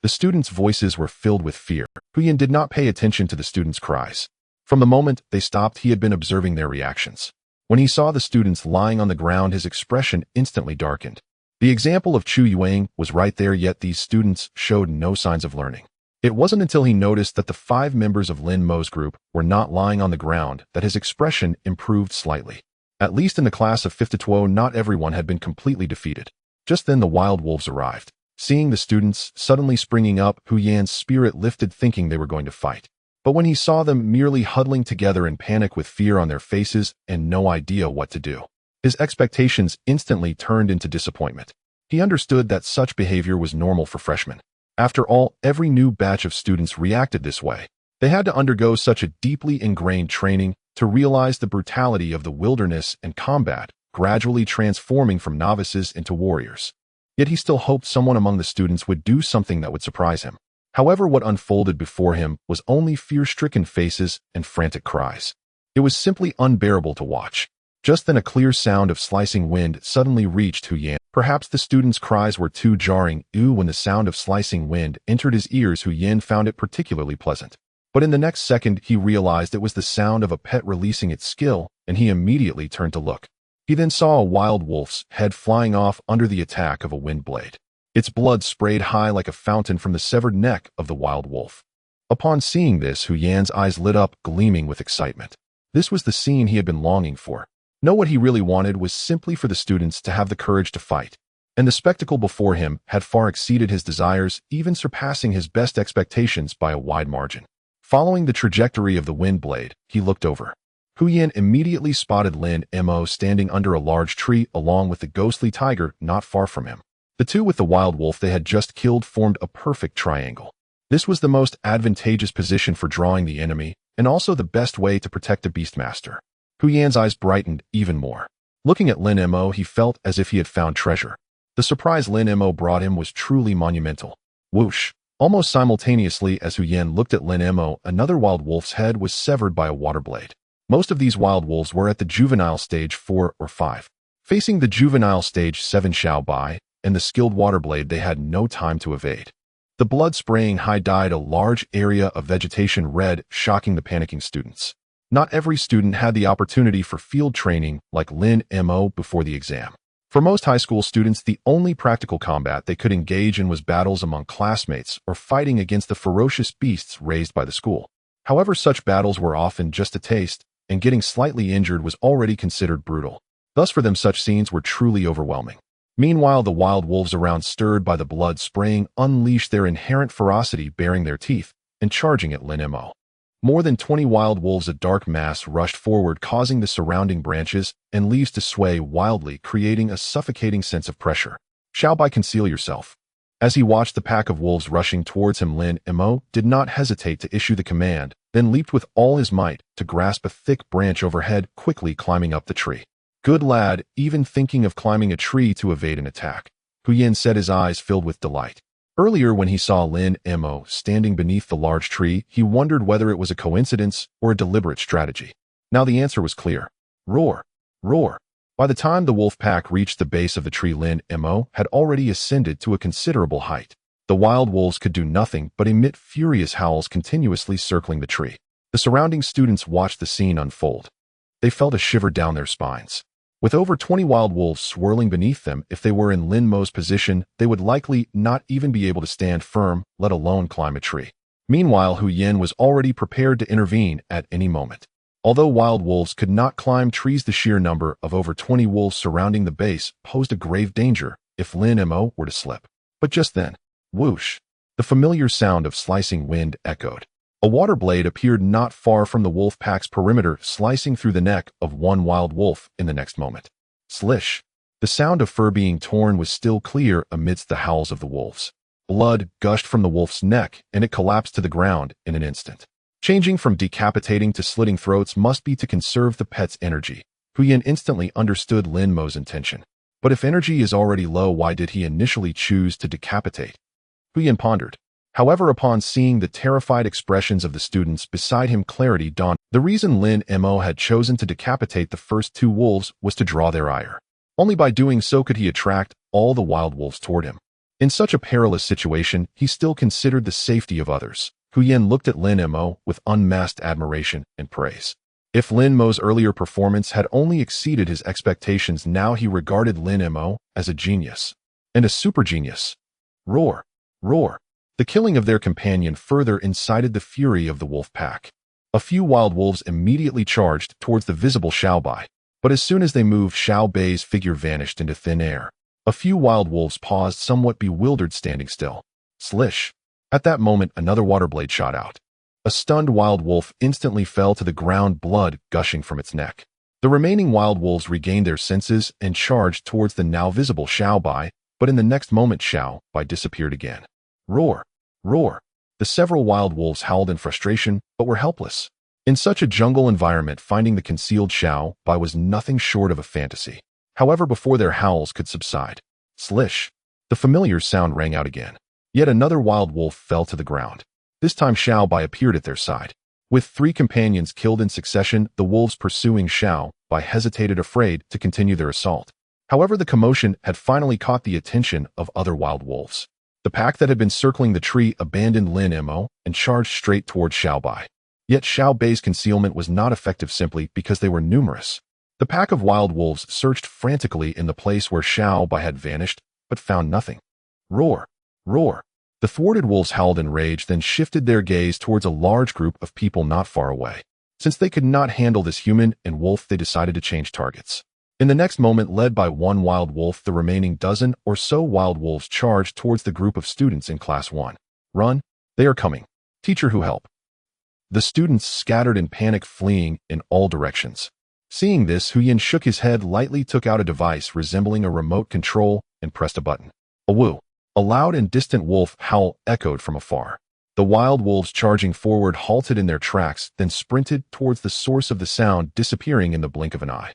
Speaker 1: The students' voices were filled with fear. Hu Yan did not pay attention to the students' cries. From the moment they stopped, he had been observing their reactions. When he saw the students lying on the ground, his expression instantly darkened. The example of Chu Yuang was right there, yet these students showed no signs of learning. It wasn't until he noticed that the 5 members of Lin Mo's group were not lying on the ground that his expression improved slightly. At least in the class of 5th to 12, not everyone had been completely defeated. Just then the wild wolves arrived. Seeing the students suddenly springing up, Hu Yan's spirit lifted, thinking they were going to fight. But when he saw them merely huddling together in panic with fear on their faces and no idea what to do, his expectations instantly turned into disappointment. He understood that such behavior was normal for freshmen. After all, every new batch of students reacted this way. They had to undergo such a deeply ingrained training to realize the brutality of the wilderness and combat, gradually transforming from novices into warriors. Yet he still hoped someone among the students would do something that would surprise him. However, what unfolded before him was only fear-stricken faces and frantic cries. It was simply unbearable to watch. Just then a clear sound of slicing wind suddenly reached Hu Yan. Perhaps the students' cries were too jarring. When the sound of slicing wind entered his ears, Hu Yan found it particularly pleasant. But in the next second, he realized it was the sound of a pet releasing its skill, and he immediately turned to look. He then saw a wild wolf's head flying off under the attack of a wind blade. Its blood sprayed high like a fountain from the severed neck of the wild wolf. Upon seeing this, Hu Yan's eyes lit up, gleaming with excitement. This was the scene he had been longing for. No, what he really wanted was simply for the students to have the courage to fight. And the spectacle before him had far exceeded his desires, even surpassing his best expectations by a wide margin. Following the trajectory of the wind blade, he looked over. Hu Yan immediately spotted Lin Mo standing under a large tree along with the ghostly tiger not far from him. The two with the wild wolf they had just killed formed a perfect triangle. This was the most advantageous position for drawing the enemy, and also the best way to protect the Beastmaster. Hu Yan's eyes brightened even more. Looking at Lin Mo, he felt as if he had found treasure. The surprise Lin Mo brought him was truly monumental. Whoosh! Almost simultaneously as Hu Yan looked at Lin Mo, another wild wolf's head was severed by a water blade. Most of these wild wolves were at the juvenile stage 4 or 5. Facing the juvenile stage 7 Xiao Bai and the skilled water blade, they had no time to evade. The blood-spraying high dyed a large area of vegetation red, shocking the panicking students. Not every student had the opportunity for field training like Lin Mo before the exam. For most high school students, the only practical combat they could engage in was battles among classmates or fighting against the ferocious beasts raised by the school. However, such battles were often just a taste, and getting slightly injured was already considered brutal. Thus for them such scenes were truly overwhelming. Meanwhile, the wild wolves around, stirred by the blood spraying, unleashed their inherent ferocity, baring their teeth and charging at Lin Mo. More than 20 wild wolves, a dark mass, rushed forward, causing the surrounding branches and leaves to sway wildly, creating a suffocating sense of pressure. Xiao Bai, conceal yourself. As he watched the pack of wolves rushing towards him, Lin Mo did not hesitate to issue the command, then leaped with all his might to grasp a thick branch overhead, quickly climbing up the tree. Good lad, even thinking of climbing a tree to evade an attack. Huyan said, his eyes filled with delight. Earlier, when he saw Lin Mo standing beneath the large tree, he wondered whether it was a coincidence or a deliberate strategy. Now the answer was clear. Roar! Roar! By the time the wolf pack reached the base of the tree, Lin Mo had already ascended to a considerable height. The wild wolves could do nothing but emit furious howls, continuously circling the tree. The surrounding students watched the scene unfold. They felt a shiver down their spines. With over 20 wild wolves swirling beneath them, if they were in Lin Mo's position, they would likely not even be able to stand firm, let alone climb a tree. Meanwhile, Huyan was already prepared to intervene at any moment. Although wild wolves could not climb trees, the sheer number of over 20 wolves surrounding the base posed a grave danger if Lin Mo were to slip. But just then, whoosh! The familiar sound of slicing wind echoed. A water blade appeared not far from the wolf pack's perimeter, slicing through the neck of one wild wolf in the next moment. Slish! The sound of fur being torn was still clear amidst the howls of the wolves. Blood gushed from the wolf's neck, and it collapsed to the ground in an instant. Changing from decapitating to slitting throats must be to conserve the pet's energy. Huyan instantly understood Lin Mo's intention. But if energy is already low, why did he initially choose to decapitate? Huyan pondered. However, upon seeing the terrified expressions of the students beside him, clarity dawned. The reason Lin Mo had chosen to decapitate the first two wolves was to draw their ire. Only by doing so could he attract all the wild wolves toward him. In such a perilous situation, he still considered the safety of others. Huyan looked at Lin Mo with unmasked admiration and praise. If Lin Mo's earlier performance had only exceeded his expectations, now he regarded Lin Mo as a genius. And a super genius. Roar! Roar! The killing of their companion further incited the fury of the wolf pack. A few wild wolves immediately charged towards the visible Xiao Bai, but as soon as they moved, Xiao Bai's figure vanished into thin air. A few wild wolves paused, somewhat bewildered, standing still. Slish! At that moment, another water blade shot out. A stunned wild wolf instantly fell to the ground, blood gushing from its neck. The remaining wild wolves regained their senses and charged towards the now visible Xiao Bai, but in the next moment Xiao Bai disappeared again. Roar! Roar! The several wild wolves howled in frustration, but were helpless. In such a jungle environment, finding the concealed Xiao Bai was nothing short of a fantasy. However, before their howls could subside, slish! The familiar sound rang out again. Yet another wild wolf fell to the ground. This time Xiao Bai appeared at their side. With 3 companions killed in succession, the wolves pursuing Xiao Bai hesitated, afraid to continue their assault. However, the commotion had finally caught the attention of other wild wolves. The pack that had been circling the tree abandoned Lin Mo and charged straight toward Xiao Bai. Yet Xiao Bai's concealment was not effective simply because they were numerous. The pack of wild wolves searched frantically in the place where Xiao Bai had vanished, but found nothing. Roar! Roar! The thwarted wolves howled in rage, then shifted their gaze towards a large group of people not far away. Since they could not handle this human and wolf, they decided to change targets. In the next moment, led by one wild wolf, the remaining dozen or so wild wolves charged towards the group of students in Class 1. Run! They are coming. Teacher, who help? The students scattered in panic, fleeing in all directions. Seeing this, Huyan shook his head, lightly took out a device resembling a remote control, and pressed a button. A woo! A loud and distant wolf howl echoed from afar. The wild wolves charging forward halted in their tracks, then sprinted towards the source of the sound, disappearing in the blink of an eye.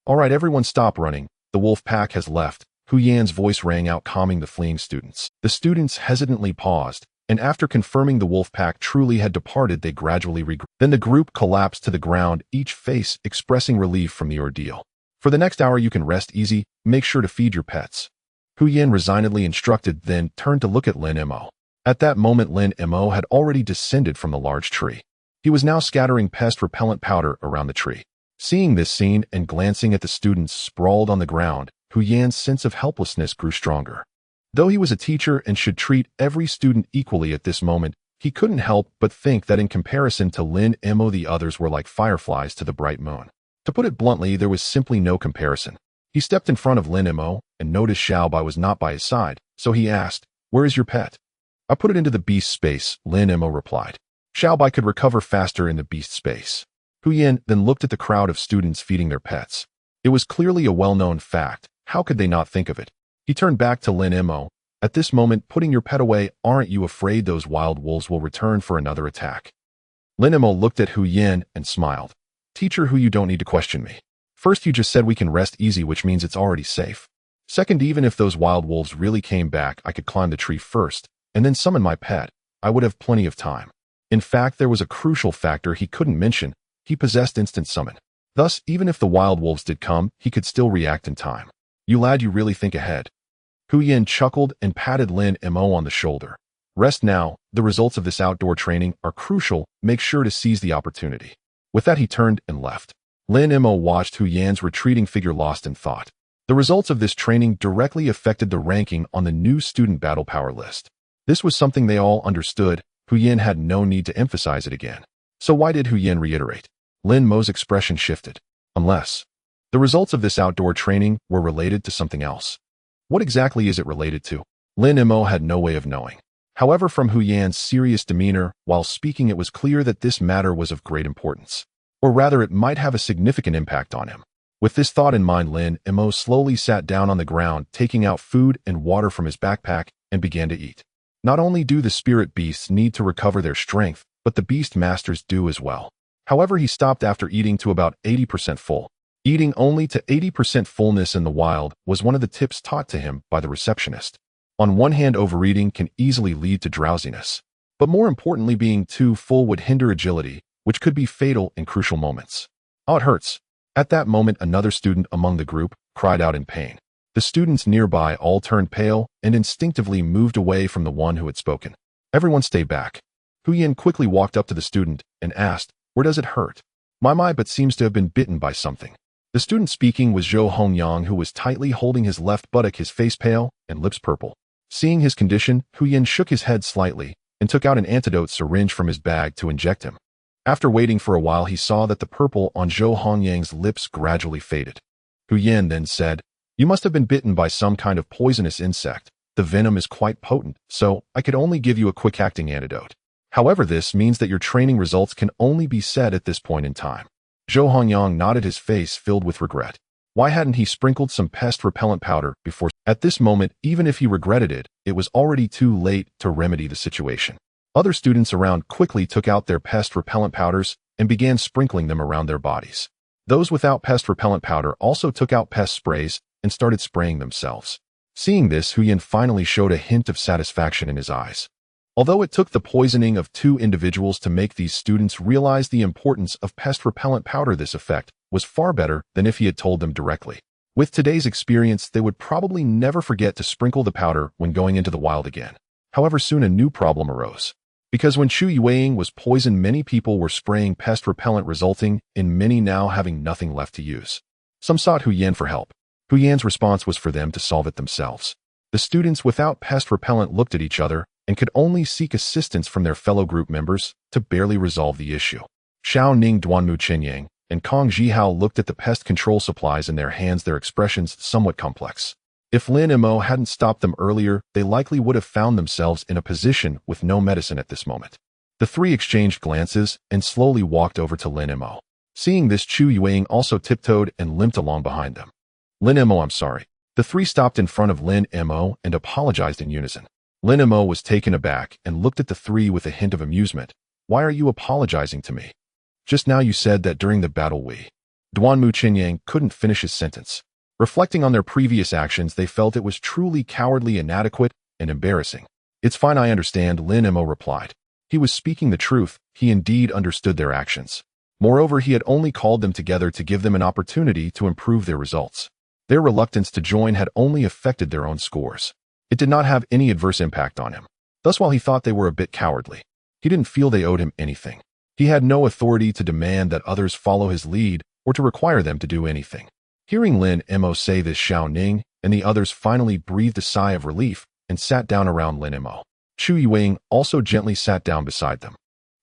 Speaker 1: All right, everyone, stop running. The wolf pack has left. Huyan's voice rang out, calming the fleeing students. The students hesitantly paused, and after confirming the wolf pack truly had departed, they gradually regrouped. Then the group collapsed to the ground, each face expressing relief from the ordeal. For the next hour, you can rest easy. Make sure to feed your pets. Huyan resignedly instructed, then turned to look at Lin Mo. At that moment, Lin Mo had already descended from the large tree. He was now scattering pest repellent powder around the tree. Seeing this scene and glancing at the students sprawled on the ground, Huyan's sense of helplessness grew stronger. Though he was a teacher and should treat every student equally at this moment, he couldn't help but think that in comparison to Lin Mo, the others were like fireflies to the bright moon. To put it bluntly, there was simply no comparison. He stepped in front of Lin Mo and noticed Xiao Bai was not by his side, so he asked, "Where is your pet?" "I put it into the beast space," Lin Mo replied. Xiao Bai could recover faster in the beast space. Huyan then looked at the crowd of students feeding their pets. It was clearly a well-known fact. How could they not think of it? He turned back to Lin Mo. At this moment, putting your pet away, aren't you afraid those wild wolves will return for another attack? Lin Mo looked at Hu Yin and smiled. Teacher Hu, you don't need to question me. First, you just said we can rest easy, which means it's already safe. Second, even if those wild wolves really came back, I could climb the tree first, and then summon my pet. I would have plenty of time. In fact, there was a crucial factor he couldn't mention. He possessed instant summon. Thus, even if the wild wolves did come, he could still react in time. You lad, you really think ahead. Hu Yin chuckled and patted Lin Mo on the shoulder. Rest now. The results of this outdoor training are crucial. Make sure to seize the opportunity. With that, he turned and left. Lin Mo watched Hu Yan's retreating figure, lost in thought. The results of this training directly affected the ranking on the new student battle power list. This was something they all understood. Hu Yin had no need to emphasize it again. So why did Hu Yin reiterate? Lin Mo's expression shifted. Unless the results of this outdoor training were related to something else. What exactly is it related to? Lin Mo had no way of knowing. However, from Hu Yan's serious demeanor while speaking, it was clear that this matter was of great importance. Or rather, it might have a significant impact on him. With this thought in mind, Lin Mo slowly sat down on the ground, taking out food and water from his backpack, and began to eat. Not only do the spirit beasts need to recover their strength, but the beast masters do as well. However, he stopped after eating to about 80% full. Eating only to 80% fullness in the wild was one of the tips taught to him by the receptionist. On one hand, overeating can easily lead to drowsiness. But more importantly, being too full would hinder agility, which could be fatal in crucial moments. Oh, it hurts. At that moment, another student among the group cried out in pain. The students nearby all turned pale and instinctively moved away from the one who had spoken. Everyone stay back. Hu Yin quickly walked up to the student and asked, "Where does it hurt?" My, but seems to have been bitten by something. The student speaking was Zhou Hongyang, who was tightly holding his left buttock, his face pale and lips purple. Seeing his condition, Hu Yin shook his head slightly and took out an antidote syringe from his bag to inject him. After waiting for a while, he saw that the purple on Zhou Hongyang's lips gradually faded. Hu Yin then said, "You must have been bitten by some kind of poisonous insect. The venom is quite potent, so I could only give you a quick-acting antidote. However, this means that your training results can only be said at this point in time." Zhou Hongyang nodded, his face filled with regret. Why hadn't he sprinkled some pest repellent powder before? At this moment, even if he regretted it, it was already too late to remedy the situation. Other students around quickly took out their pest repellent powders and began sprinkling them around their bodies. Those without pest repellent powder also took out pest sprays and started spraying themselves. Seeing this, Hu Yin finally showed a hint of satisfaction in his eyes. Although it took the poisoning of 2 individuals to make these students realize the importance of pest repellent powder, this effect was far better than if he had told them directly. With today's experience, they would probably never forget to sprinkle the powder when going into the wild again. However, soon a new problem arose. Because when Chu Yueying was poisoned, many people were spraying pest repellent, resulting in many now having nothing left to use. Some sought Hu Yan for help. Hu Yan's response was for them to solve it themselves. The students without pest repellent looked at each other and could only seek assistance from their fellow group members to barely resolve the issue. Xiao Ning, Duanmu Qinyang, and Kong Zhihao looked at the pest control supplies in their hands, their expressions somewhat complex. If Lin Mo hadn't stopped them earlier, they likely would have found themselves in a position with no medicine at this moment. The 3 exchanged glances and slowly walked over to Lin Mo. Seeing this, Chu Yueying also tiptoed and limped along behind them. "Lin Mo, I'm sorry." The 3 stopped in front of Lin Mo and apologized in unison. Lin Mo was taken aback and looked at the 3 with a hint of amusement. "Why are you apologizing to me? Just now you said that during the battle Duanmu Qinyang couldn't finish his sentence. Reflecting on their previous actions, they felt it was truly cowardly, inadequate, and embarrassing. "It's fine, I understand," Lin Mo replied. He was speaking the truth. He indeed understood their actions. Moreover, he had only called them together to give them an opportunity to improve their results. Their reluctance to join had only affected their own scores. It did not have any adverse impact on him. Thus, while he thought they were a bit cowardly, he didn't feel they owed him anything. He had no authority to demand that others follow his lead or to require them to do anything. Hearing Lin Mo say this, Xiao Ning and the others finally breathed a sigh of relief and sat down around Lin Mo. Chu Yueying also gently sat down beside them.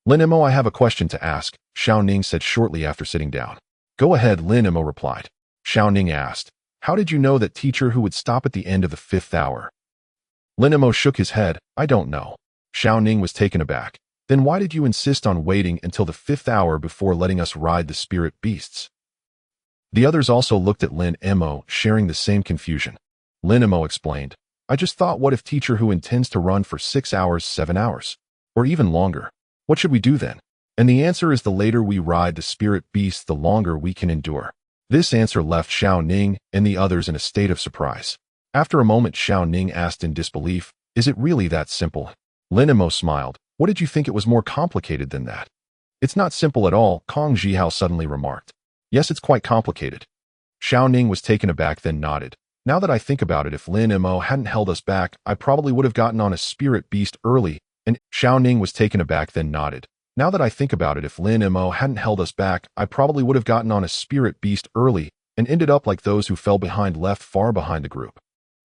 Speaker 1: "Lin Mo, I have a question to ask," Xiao Ning said shortly after sitting down. "Go ahead," Lin Mo replied. Xiao Ning asked, "How did you know that teacher who would stop at the end of the 5th hour?" Lin Mo shook his head. "I don't know." Xiao Ning was taken aback. "Then why did you insist on waiting until the 5th hour before letting us ride the spirit beasts?" The others also looked at Lin Mo, sharing the same confusion. Lin Mo explained, I just thought, what if teacher who intends to run for 6 hours, 7 hours, or even longer? What should we do then? And the answer is, the later we ride the spirit beast, the longer we can endure. This answer left Xiao Ning and the others in a state of surprise. After a moment, Xiao Ning asked in disbelief, is it really that simple? Lin Mo smiled. What did you think? It was more complicated than that? It's not simple at all, Kong Zhihao suddenly remarked. Yes, it's quite complicated. Xiao Ning was taken aback, then nodded. Now that I think about it, if Lin Mo hadn't held us back, I probably would have gotten on a spirit beast early. And Xiao Ning was taken aback, then nodded. Now that I think about it, if Lin Mo hadn't held us back, I probably would have gotten on a spirit beast early and ended up like those who fell behind, left far behind the group.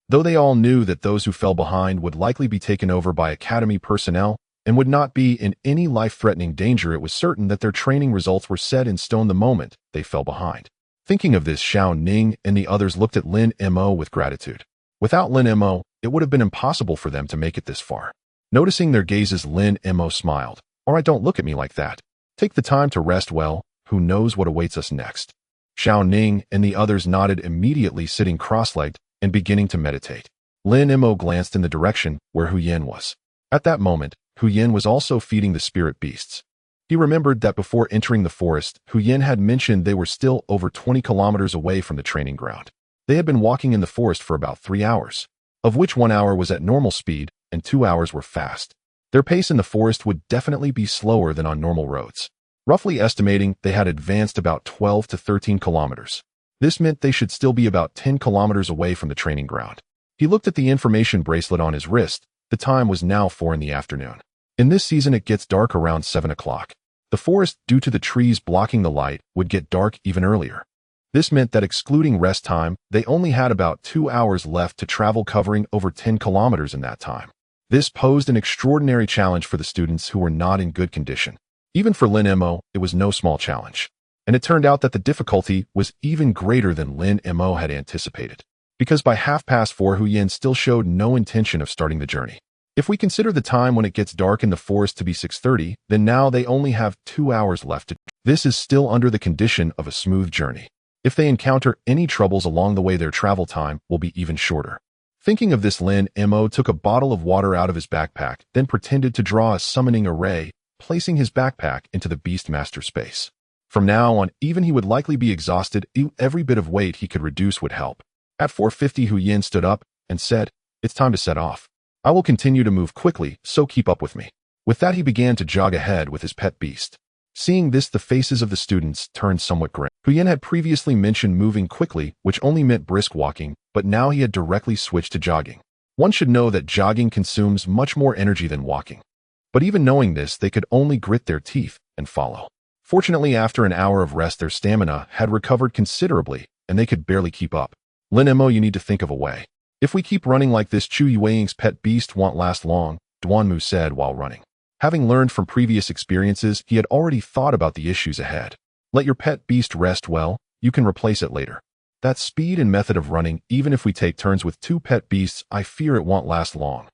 Speaker 1: Though they all knew that those who fell behind would likely be taken over by academy personnel and would not be in any life-threatening danger, it was certain that their training results were set in stone the moment they fell behind. Thinking of this, Xiao Ning and the others looked at Lin Mo with gratitude. Without Lin Mo, it would have been impossible for them to make it this far. Noticing their gazes, Lin Mo smiled. All right, don't look at me like that. Take the time to rest well. Who knows what awaits us next? Xiao Ning and the others nodded, immediately sitting cross-legged and beginning to meditate. Lin Mo glanced in the direction where Hu Yin was. At that moment, Hu Yin was also feeding the spirit beasts. He remembered that before entering the forest, Hu Yin had mentioned they were still over 20 kilometers away from the training ground. They had been walking in the forest for about 3 hours, of which 1 hour was at normal speed and 2 hours were fast. Their pace in the forest would definitely be slower than on normal roads. Roughly estimating, they had advanced about 12 to 13 kilometers. This meant they should still be about 10 kilometers away from the training ground. He looked at the information bracelet on his wrist. The time was now 4 in the afternoon. In this season, it gets dark around 7 o'clock. The forest, due to the trees blocking the light, would get dark even earlier. This meant that, excluding rest time, they only had about 2 hours left to travel, covering over 10 kilometers in that time. This posed an extraordinary challenge for the students who were not in good condition. Even for Lin Mo, it was no small challenge. And it turned out that the difficulty was even greater than Lin Mo had anticipated. Because by 4:30, Hu Yin still showed no intention of starting the journey. If we consider the time when it gets dark in the forest to be 6:30, then now they only have 2 hours left. This is still under the condition of a smooth journey. If they encounter any troubles along the way, their travel time will be even shorter. Thinking of this, Lin Mo took a bottle of water out of his backpack, then pretended to draw a summoning array, placing his backpack into the Beastmaster space. From now on, even he would likely be exhausted, every bit of weight he could reduce would help. At 4:50, Hu Yin stood up and said, "It's time to set off. I will continue to move quickly, so keep up with me." With that, he began to jog ahead with his pet beast. Seeing this, the faces of the students turned somewhat grim. Hu Yin had previously mentioned moving quickly, which only meant brisk walking, but now he had directly switched to jogging. One should know that jogging consumes much more energy than walking. But even knowing this, they could only grit their teeth and follow. Fortunately, after an hour of rest, their stamina had recovered considerably, and they could barely keep up. Lin Mo, you need to think of a way. If we keep running like this, Chu Yueying's pet beast won't last long, Duanmu said while running. Having learned from previous experiences, he had already thought about the issues ahead. Let your pet beast rest well, you can replace it later. That speed and method of running, even if we take turns with 2 pet beasts, I fear it won't last long.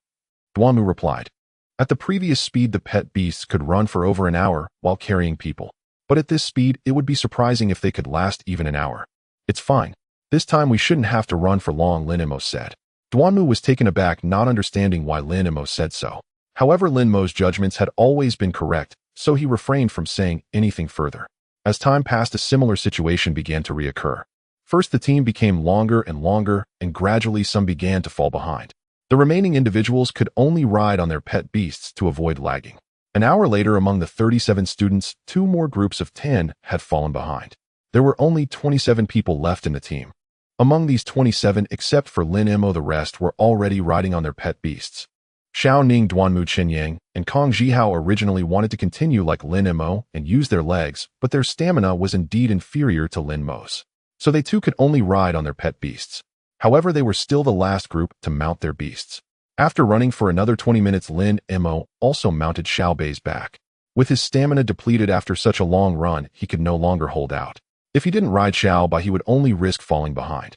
Speaker 1: Duanmu replied. At the previous speed, the pet beasts could run for over an hour while carrying people. But at this speed, it would be surprising if they could last even an hour. It's fine. This time we shouldn't have to run for long, Lin Mo said. Duanmu was taken aback, not understanding why Lin Mo said so. However, Lin Mo's judgments had always been correct, so he refrained from saying anything further. As time passed, a similar situation began to reoccur. First, the team became longer, and gradually some began to fall behind. The remaining individuals could only ride on their pet beasts to avoid lagging. An hour later, among the 37 students, 2 more groups of 10 had fallen behind. There were only 27 people left in the team. Among these 27, except for Lin Mo, the rest were already riding on their pet beasts. Xiao Ning, Duanmu, Qinyang, and Kong Zhihao originally wanted to continue like Lin Mo and use their legs, but their stamina was indeed inferior to Lin Mo's. So they too could only ride on their pet beasts. However, they were still the last group to mount their beasts. After running for another 20 minutes, Lin Mo also mounted Xiao Bei's back. With his stamina depleted after such a long run, he could no longer hold out. If he didn't ride Xiao Bei, he would only risk falling behind.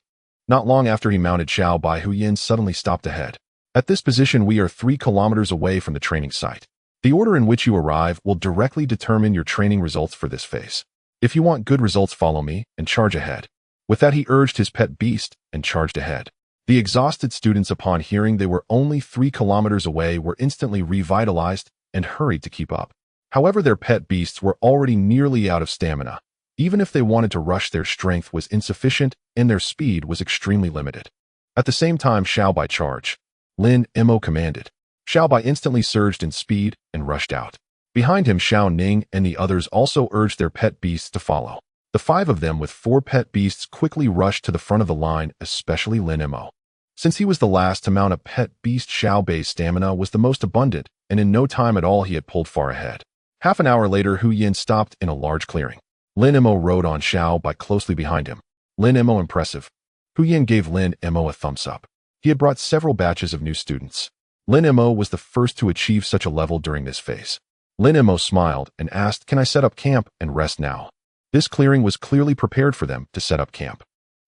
Speaker 1: Not long after he mounted Xiao Bei, Hu Yin suddenly stopped ahead. At this position, we are 3 kilometers away from the training site. The order in which you arrive will directly determine your training results for this phase. If you want good results, follow me and charge ahead. With that, he urged his pet beast and charged ahead. The exhausted students, upon hearing they were only 3 kilometers away, were instantly revitalized and hurried to keep up. However, their pet beasts were already nearly out of stamina. Even if they wanted to rush, their strength was insufficient and their speed was extremely limited. At the same time, Xiaobai charge. Lin Mo commanded. Xiaobai instantly surged in speed and rushed out. Behind him, Xiao Ning and the others also urged their pet beasts to follow. The 5 of them with 4 pet beasts quickly rushed to the front of the line, especially Lin Mo. Since he was the last to mount a pet beast, Xiaobai's stamina was the most abundant, and in no time at all he had pulled far ahead. Half an hour later, Hu Yin stopped in a large clearing. Lin Mo rode on Xiaobai closely behind him. Lin Mo impressive. Hu Yin gave Lin Mo a thumbs up. He had brought several batches of new students. Lin Mo was the first to achieve such a level during this phase. Lin Mo smiled and asked, "Can I set up camp and rest now?" This clearing was clearly prepared for them to set up camp.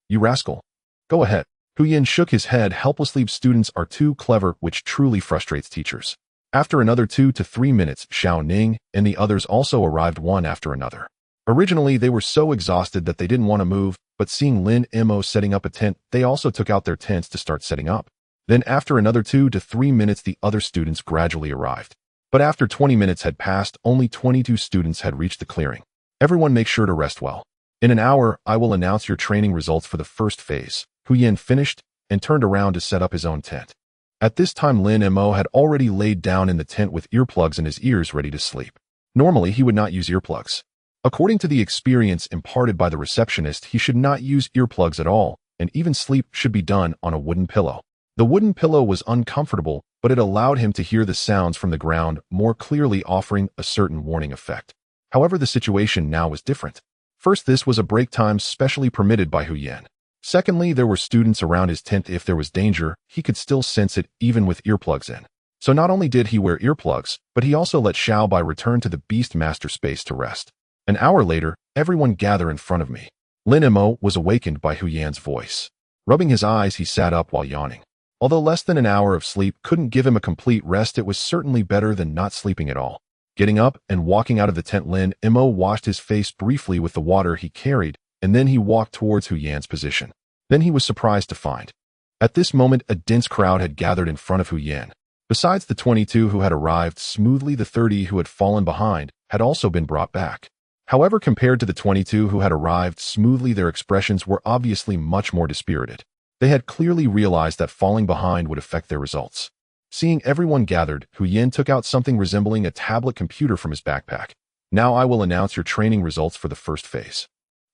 Speaker 1: "You rascal. Go ahead." Hu Yin shook his head helplessly. Students are too clever, which truly frustrates teachers. After another 2 to 3 minutes, Xiao Ning and the others also arrived one after another. Originally, they were so exhausted that they didn't want to move, but seeing Lin Mo setting up a tent, they also took out their tents to start setting up. Then after another 2 to 3 minutes, the other students gradually arrived. But after 20 minutes had passed, only 22 students had reached the clearing. "Everyone make sure to rest well. In an hour, I will announce your training results for the first phase." Hu Yin finished and turned around to set up his own tent. At this time, Lin Mo had already laid down in the tent with earplugs in his ears ready to sleep. Normally, he would not use earplugs. According to the experience imparted by the receptionist, he should not use earplugs at all, and even sleep should be done on a wooden pillow. The wooden pillow was uncomfortable, but it allowed him to hear the sounds from the ground more clearly, offering a certain warning effect. However, the situation now was different. First, this was a break time specially permitted by Hu Yin. Secondly, there were students around his tent. If there was danger, he could still sense it even with earplugs in. So not only did he wear earplugs, but he also let Xiaobai return to the Beast Master Space to rest. An hour later, everyone gather in front of me. Lin Mo was awakened by Hu Yan's voice. Rubbing his eyes, he sat up while yawning. Although less than an hour of sleep couldn't give him a complete rest, it was certainly better than not sleeping at all. Getting up and walking out of the tent, Lin Mo washed his face briefly with the water he carried, and then he walked towards Hu Yan's position. Then he was surprised to find. At this moment, a dense crowd had gathered in front of Hu Yan. Besides the 22 who had arrived smoothly, the 30 who had fallen behind had also been brought back. However, compared to the 22 who had arrived smoothly, their expressions were obviously much more dispirited. They had clearly realized that falling behind would affect their results. Seeing everyone gathered, Hu Yan took out something resembling a tablet computer from his backpack. "Now I will announce your training results for the first phase."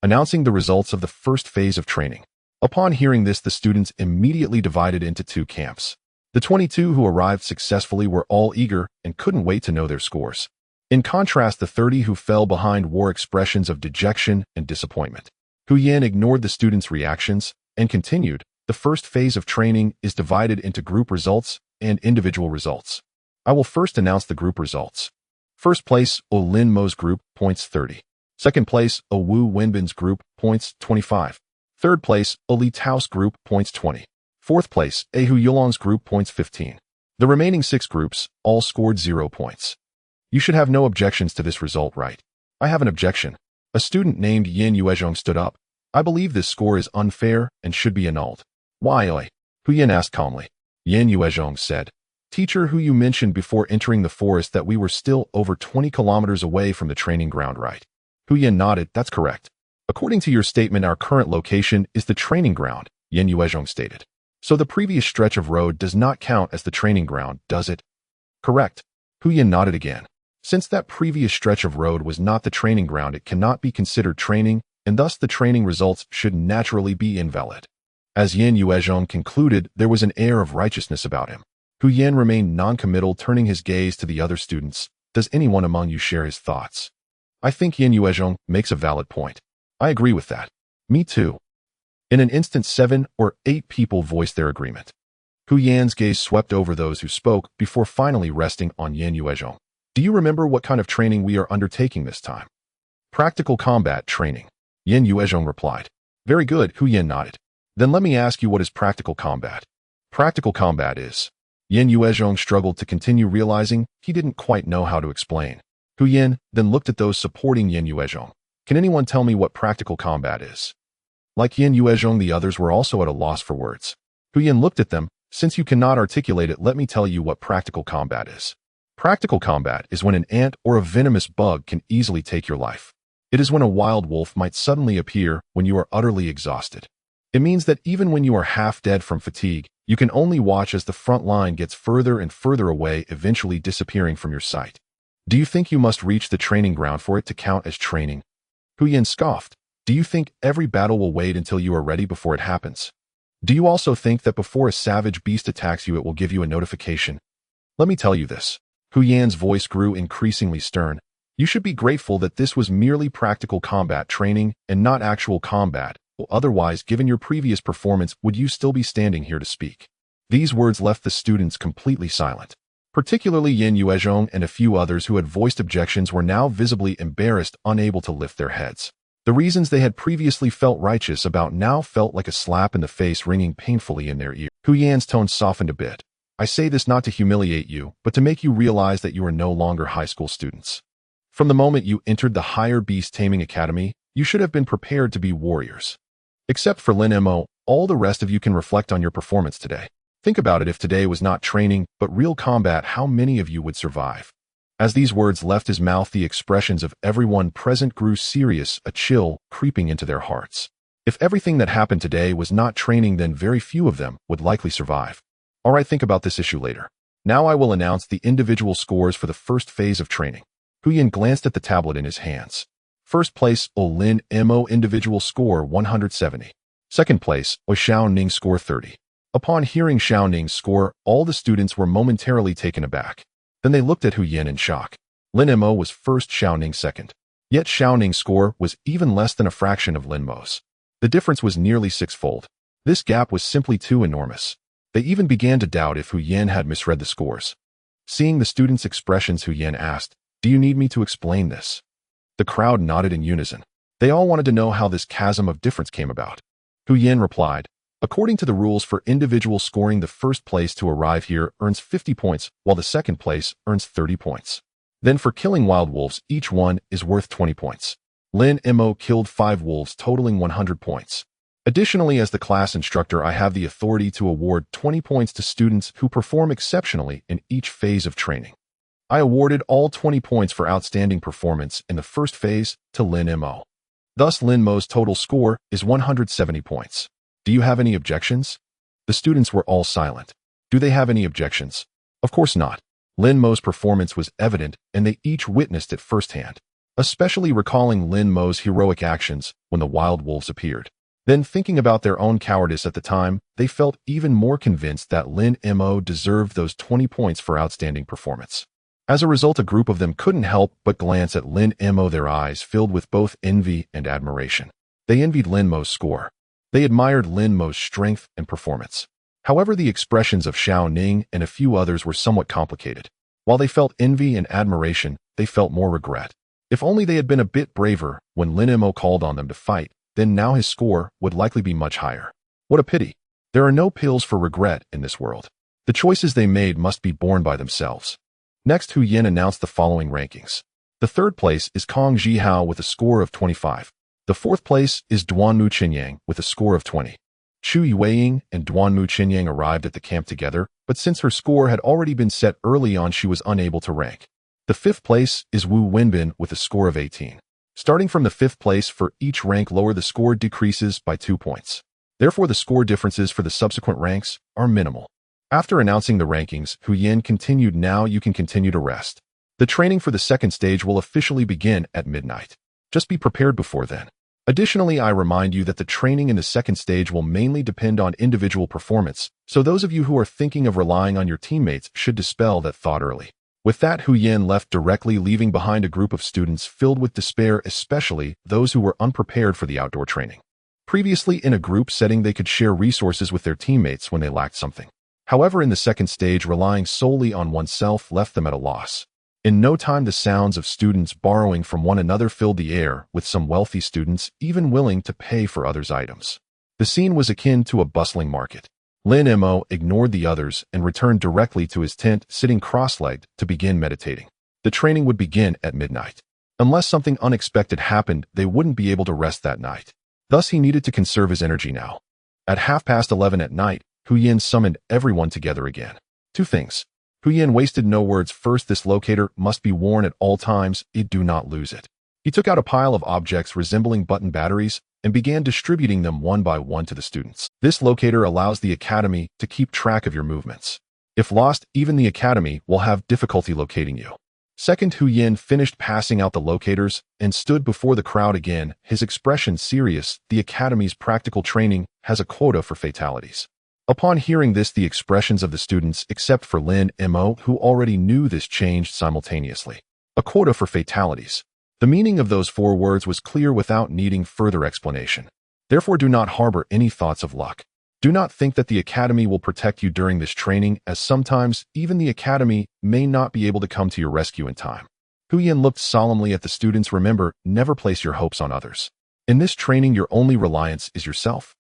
Speaker 1: Announcing the results of the first phase of training. Upon hearing this, the students immediately divided into 2 camps. The 22 who arrived successfully were all eager and couldn't wait to know their scores. In contrast, the 30 who fell behind wore expressions of dejection and disappointment. Hu Yan ignored the students' reactions and continued, "The first phase of training is divided into group results and individual results. I will first announce the group results. First place, Lin Mo's group, points 30. Second place, Wu Wenbin's group, points 25. Third place, Li Tao's group, points 20. Fourth place, Hu Yulong's group, points 15. The remaining 6 groups all scored 0 points. You should have no objections to this result, right? I have an objection. A student named Yin Yuezhong stood up. I believe this score is unfair and should be annulled. Why, oi? Hu Yin asked calmly. Yin Yuezhong said, "Teacher, who you mentioned before entering the forest that we were still over 20 kilometers away from the training ground, right?" Hu Yin nodded. "That's correct. According to your statement, our current location is the training ground," Yin Yuezhong stated. "So the previous stretch of road does not count as the training ground, does it?" "Correct." Hu Yin nodded again. "Since that previous stretch of road was not the training ground, it cannot be considered training, and thus the training results should naturally be invalid." As Yin Yuezhong concluded, there was an air of righteousness about him. Hu Yin remained non-committal, turning his gaze to the other students. "Does anyone among you share his thoughts?" "I think Yin Yuezhong makes a valid point." "I agree with that." "Me too." In an instant, 7 or 8 people voiced their agreement. Hu Yan's gaze swept over those who spoke before finally resting on Yin Yuezhong. "Do you remember what kind of training we are undertaking this time?" "Practical combat training," Yin Yuezhong replied. "Very good," Hu Yin nodded. "Then let me ask you, what is practical combat?" "Practical combat is..." Yin Yuezhong struggled to continue, realizing he didn't quite know how to explain. Hu Yin then looked at those supporting Yin Yuezhong. "Can anyone tell me what practical combat is?" Like Yin Yuezhong, the others were also at a loss for words. Hu Yan looked at them. Since you cannot articulate it, let me tell you what practical combat is. Practical combat is when an ant or a venomous bug can easily take your life. It is when a wild wolf might suddenly appear when you are utterly exhausted. It means that even when you are half dead from fatigue, you can only watch as the front line gets further and further away, eventually disappearing from your sight. Do you think you must reach the training ground for it to count as training? Hu Yan scoffed. Do you think every battle will wait until you are ready before it happens? Do you also think that before a savage beast attacks you, it will give you a notification? Let me tell you this. Hu Yan's voice grew increasingly stern. You should be grateful that this was merely practical combat training and not actual combat. Well, otherwise, given your previous performance, would you still be standing here to speak? These words left the students completely silent. Particularly Yin Yuezhong and a few others who had voiced objections were now visibly embarrassed, unable to lift their heads. The reasons they had previously felt righteous about now felt like a slap in the face, ringing painfully in their ear. Hu Yan's tone softened a bit. I say this not to humiliate you, but to make you realize that you are no longer high school students. From the moment you entered the higher beast taming academy, you should have been prepared to be warriors. Except for Lin Mo, all the rest of you can reflect on your performance today. Think about it. If today was not training, but real combat, how many of you would survive? As these words left his mouth, the expressions of everyone present grew serious, a chill creeping into their hearts. If everything that happened today was not training, then very few of them would likely survive. All right, think about this issue later. Now I will announce the individual scores for the first phase of training. Hu Yan glanced at the tablet in his hands. First place, Lin Mo individual score 170. Second place, Xiao Ning score 30. Upon hearing Xiao Ning's score, all the students were momentarily taken aback. Then they looked at Hu Yan in shock. Lin Mo was first, Xiao Ning second. Yet Xiao Ning's score was even less than a fraction of Lin Mo's. The difference was nearly sixfold. This gap was simply too enormous. They even began to doubt if Hu Yan had misread the scores. Seeing the students' expressions, Hu Yan asked, "Do you need me to explain this?" The crowd nodded in unison. They all wanted to know how this chasm of difference came about. Hu Yan replied, "According to the rules for individual scoring, the first place to arrive here earns 50 points, while the second place earns 30 points. Then for killing wild wolves, each one is worth 20 points. Lin Mo killed 5 wolves, totaling 100 points. Additionally, as the class instructor, I have the authority to award 20 points to students who perform exceptionally in each phase of training. I awarded all 20 points for outstanding performance in the first phase to Lin Mo. Thus, Lin Mo's total score is 170 points. Do you have any objections?" The students were all silent. Do they have any objections? Of course not. Lin Mo's performance was evident, and they each witnessed it firsthand, especially recalling Lin Mo's heroic actions when the wild wolves appeared. Then, thinking about their own cowardice at the time, they felt even more convinced that Lin Mo deserved those 20 points for outstanding performance. As a result, a group of them couldn't help but glance at Lin Mo, their eyes filled with both envy and admiration. They envied Lin Mo's score. They admired Lin Mo's strength and performance. However, the expressions of Xiao Ning and a few others were somewhat complicated. While they felt envy and admiration, they felt more regret. If only they had been a bit braver when Lin Mo called on them to fight, then now his score would likely be much higher. What a pity. There are no pills for regret in this world. The choices they made must be borne by themselves. Next, Hu Yan announced the following rankings. The third place is Kong Zhihao with a score of 25. The fourth place is Duanmu Qinyang with a score of 20. Chu Yueying and Duanmu Qinyang arrived at the camp together, but since her score had already been set early on, she was unable to rank. The fifth place is Wu Wenbin with a score of 18. Starting from the fifth place, for each rank lower, the score decreases by 2 points. Therefore, the score differences for the subsequent ranks are minimal. After announcing the rankings, Hu Yan continued, "Now you can continue to rest. The training for the second stage will officially begin at midnight. Just be prepared before then. Additionally, I remind you that the training in the second stage will mainly depend on individual performance, so those of you who are thinking of relying on your teammates should dispel that thought early." With that, Hu Yan left directly, leaving behind a group of students filled with despair, especially those who were unprepared for the outdoor training. Previously, in a group setting, they could share resources with their teammates when they lacked something. However, in the second stage, relying solely on oneself left them at a loss. In no time, the sounds of students borrowing from one another filled the air, with some wealthy students even willing to pay for others' items. The scene was akin to a bustling market. Lin Mo ignored the others and returned directly to his tent, sitting cross-legged to begin meditating. The training would begin at midnight. Unless something unexpected happened, they wouldn't be able to rest that night. Thus, he needed to conserve his energy now. At 11:30 at night, Hu Yin summoned everyone together again. Two things. Hu Yin wasted no words. First, this locator must be worn at all times. Do not lose it. He took out a pile of objects resembling button batteries and began distributing them one by one to the students. This locator allows the academy to keep track of your movements. If lost, even the academy will have difficulty locating you. Second, Hu Yin finished passing out the locators and stood before the crowd again, his expression serious. The academy's practical training has a quota for fatalities. Upon hearing this, the expressions of the students, except for Lin Mo, who already knew this, changed simultaneously. A quota for fatalities. The meaning of those 4 words was clear without needing further explanation. Therefore, do not harbor any thoughts of luck. Do not think that the academy will protect you during this training, as sometimes even the academy may not be able to come to your rescue in time. Hu Yin looked solemnly at the students. Remember, never place your hopes on others. In this training, your only reliance is yourself.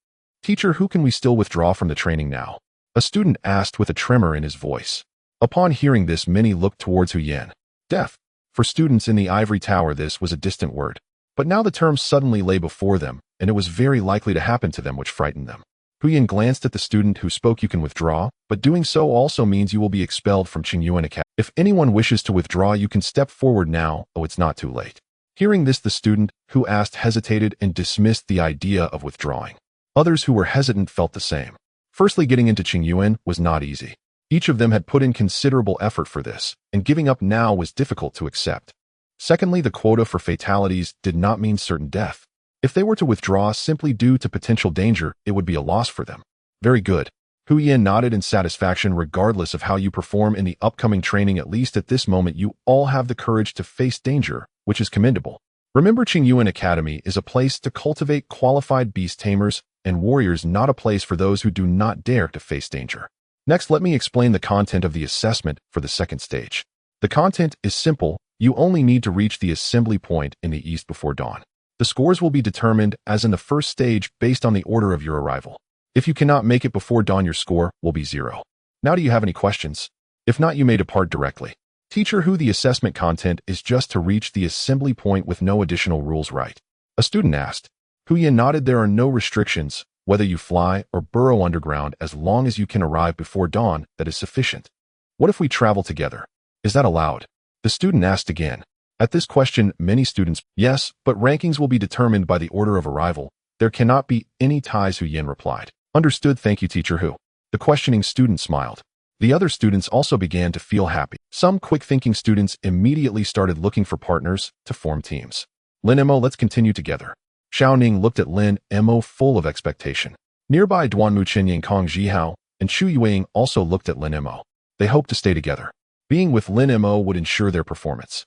Speaker 1: Teacher, who can we still withdraw from the training now? A student asked with a tremor in his voice. Upon hearing this, many looked towards Hu Yin. Death. For students in the ivory tower, this was a distant word. But now the term suddenly lay before them, and it was very likely to happen to them, which frightened them. Hu Yin glanced at the student who spoke. You can withdraw, but doing so also means you will be expelled from Qingyuan Academy. If anyone wishes to withdraw, you can step forward now. Oh, it's not too late. Hearing this, the student who asked hesitated and dismissed the idea of withdrawing. Others who were hesitant felt the same. Firstly, getting into Qingyuan was not easy. Each of them had put in considerable effort for this, and giving up now was difficult to accept. Secondly, the quota for fatalities did not mean certain death. If they were to withdraw simply due to potential danger, it would be a loss for them. Very good. Hu Yin nodded in satisfaction. Regardless of how you perform in the upcoming training, at least at this moment you all have the courage to face danger, which is commendable. Remember, Qingyuan Academy is a place to cultivate qualified beast tamers and warriors, not a place for those who do not dare to face danger. Next, let me explain the content of the assessment for the second stage. The content is simple. You only need to reach the assembly point in the east before dawn. The scores will be determined, as in the first stage, based on the order of your arrival. If you cannot make it before dawn, your score will be 0. Now, do you have any questions? If not, you may depart directly. Teacher, who the assessment content is just to reach the assembly point with no additional rules, right? A student asked. Hu Yin nodded. There are no restrictions. Whether you fly or burrow underground, as long as you can arrive before dawn, that is sufficient. What if we travel together? Is that allowed? The student asked again. At this question, many students, yes, but rankings will be determined by the order of arrival. There cannot be any ties, Hu Yin replied. Understood, thank you, teacher Hu. The questioning student smiled. The other students also began to feel happy. Some quick-thinking students immediately started looking for partners to form teams. Lin Mo, let's continue together. Xiao Ning looked at Lin Mo full of expectation. Nearby, Duanmu Qinying Kong Zhihao and Chu Yueying also looked at Lin Mo. They hoped to stay together. Being with Lin Mo would ensure their performance.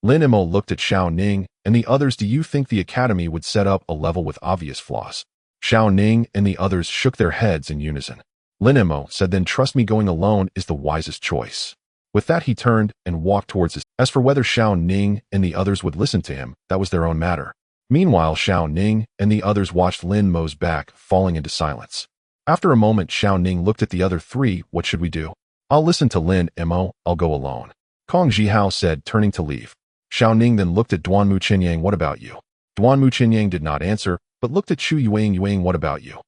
Speaker 1: Lin Mo looked at Xiao Ning and the others. Do you think the academy would set up a level with obvious flaws? Xiao Ning and the others shook their heads in unison. Lin Mo said, then trust me, going alone is the wisest choice. With that, he turned and walked towards his. As for whether Xiao Ning and the others would listen to him, that was their own matter. Meanwhile, Xiao Ning and the others watched Lin Mo's back, falling into silence. After a moment, Xiao Ning looked at the other 3. What should we do? I'll listen to Lin Mo. I'll go alone. Kong Zhihao said, turning to leave. Xiao Ning then looked at Duanmu Qinyang. What about you? Duanmu Qinyang did not answer, but looked at Chu Yueying. Yueying, what about you?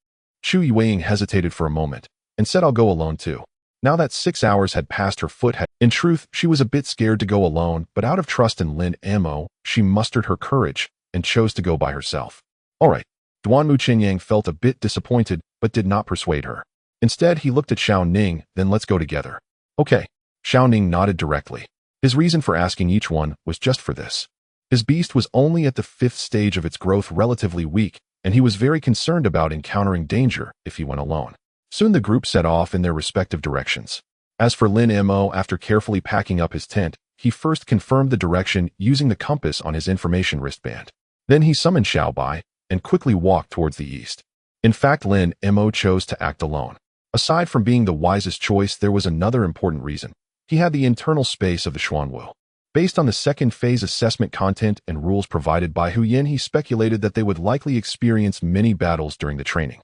Speaker 1: Chu Yueying hesitated for a moment and said, I'll go alone too. Now that 6 hours had passed, her foot had. In truth, she was a bit scared to go alone, but out of trust in Lin Mo, she mustered her courage and chose to go by herself. All right. Duanmu Qinyang felt a bit disappointed, but did not persuade her. Instead, he looked at Xiao Ning. Then let's go together. Okay. Xiao Ning nodded directly. His reason for asking each one was just for this. His beast was only at the 5th stage of its growth, relatively weak, and he was very concerned about encountering danger if he went alone. Soon the group set off in their respective directions. As for Lin Mo, after carefully packing up his tent, he first confirmed the direction using the compass on his information wristband. Then he summoned Xiao Bai and quickly walked towards the east. In fact, Lin Mo chose to act alone. Aside from being the wisest choice, there was another important reason. He had the internal space of the Xuanwu. Based on the second phase assessment content and rules provided by Hu Yin, he speculated that they would likely experience many battles during the training.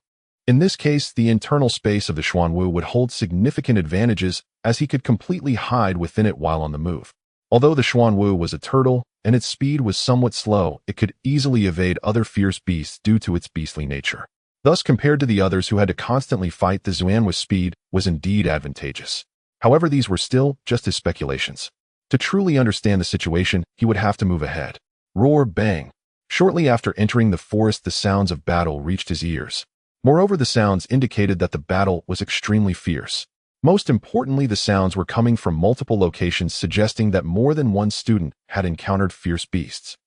Speaker 1: In this case, the internal space of the Xuanwu would hold significant advantages, as he could completely hide within it while on the move. Although the Xuanwu was a turtle and its speed was somewhat slow, it could easily evade other fierce beasts due to its beastly nature. Thus, compared to the others who had to constantly fight, the Xuanwa's speed was indeed advantageous. However, these were still just his speculations. To truly understand the situation, he would have to move ahead. Roar, bang. Shortly after entering the forest, the sounds of battle reached his ears. Moreover, the sounds indicated that the battle was extremely fierce. Most importantly, the sounds were coming from multiple locations, suggesting that more than one student had encountered fierce beasts.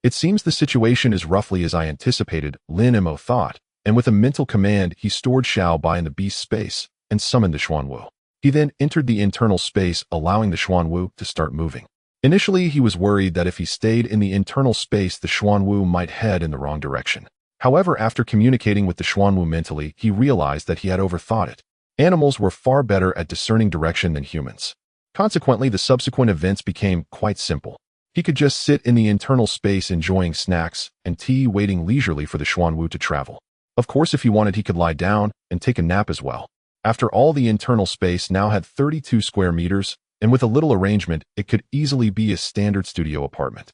Speaker 1: It seems the situation is roughly as I anticipated, Lin Mo thought, and with a mental command, he stored Xiao Bai in the beast space and summoned the Xuanwu. He then entered the internal space, allowing the Xuanwu to start moving. Initially, he was worried that if he stayed in the internal space, the Xuanwu might head in the wrong direction. However, after communicating with the Xuanwu mentally, he realized that he had overthought it. Animals were far better at discerning direction than humans. Consequently, the subsequent events became quite simple. He could just sit in the internal space enjoying snacks and tea, waiting leisurely for the Xuanwu to travel. Of course, if he wanted, he could lie down and take a nap as well. After all, the internal space now had 32 square meters, and with a little arrangement, it could easily be a standard studio apartment.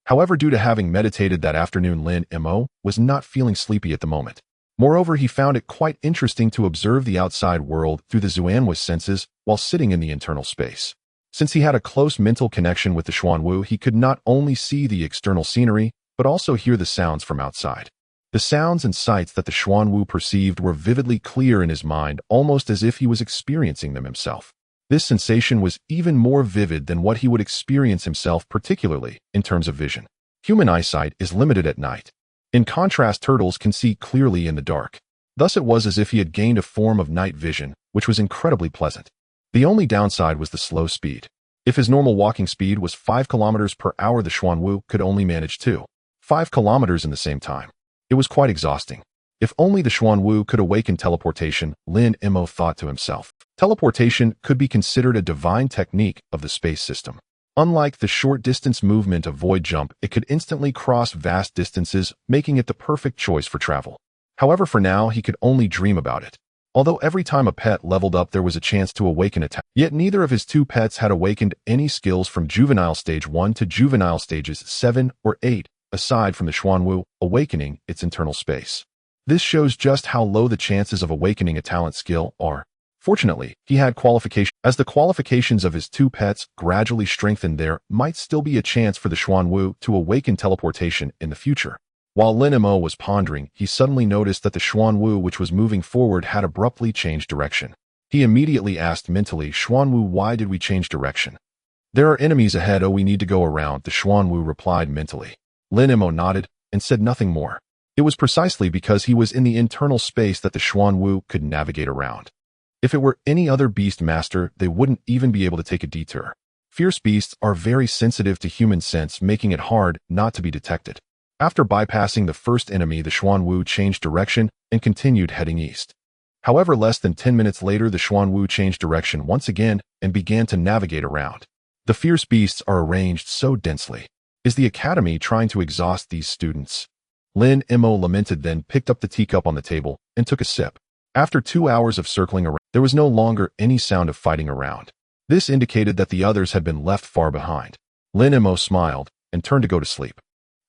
Speaker 1: However, due to having meditated that afternoon, Lin Mo was not feeling sleepy at the moment. Moreover, he found it quite interesting to observe the outside world through the Xuanwa's senses while sitting in the internal space. Since he had a close mental connection with the Xuanwu, he could not only see the external scenery, but also hear the sounds from outside. The sounds and sights that the Xuanwu perceived were vividly clear in his mind, almost as if he was experiencing them himself. This sensation was even more vivid than what he would experience himself, particularly in terms of vision. Human eyesight is limited at night. In contrast, turtles can see clearly in the dark. Thus it was as if he had gained a form of night vision, which was incredibly pleasant. The only downside was the slow speed. If his normal walking speed was 5 kilometers per hour, the Xuanwu could only manage 5 kilometers in the same time. It was quite exhausting. If only the Xuanwu could awaken teleportation, Lin Mo thought to himself. Teleportation could be considered a divine technique of the space system. Unlike the short-distance movement of void jump, it could instantly cross vast distances, making it the perfect choice for travel. However, for now, he could only dream about it. Although every time a pet leveled up, there was a chance to awaken a talent. Yet neither of his two pets had awakened any skills from juvenile stage 1 to juvenile stages 7 or 8, aside from the Xuanwu awakening its internal space. This shows just how low the chances of awakening a talent skill are. Fortunately, he had qualifications. As the qualifications of his two pets gradually strengthened, there might still be a chance for the Xuanwu to awaken teleportation in the future. While Lin Mo was pondering, he suddenly noticed that the Xuanwu, which was moving forward, had abruptly changed direction. He immediately asked mentally, "Xuanwu, why did we change direction?" "There are enemies ahead, we need to go around," the Xuanwu replied mentally. Lin Mo nodded and said nothing more. It was precisely because he was in the internal space that the Xuanwu could navigate around. If it were any other beast master, they wouldn't even be able to take a detour. Fierce beasts are very sensitive to human sense, making it hard not to be detected. After bypassing the first enemy, the Xuanwu changed direction and continued heading east. However, less than 10 minutes later, the Xuanwu changed direction once again and began to navigate around. The fierce beasts are arranged so densely. Is the academy trying to exhaust these students? Lin Mo lamented, then picked up the teacup on the table and took a sip. After 2 hours of circling around, there was no longer any sound of fighting around. This indicated that the others had been left far behind. Lin Mo smiled and turned to go to sleep.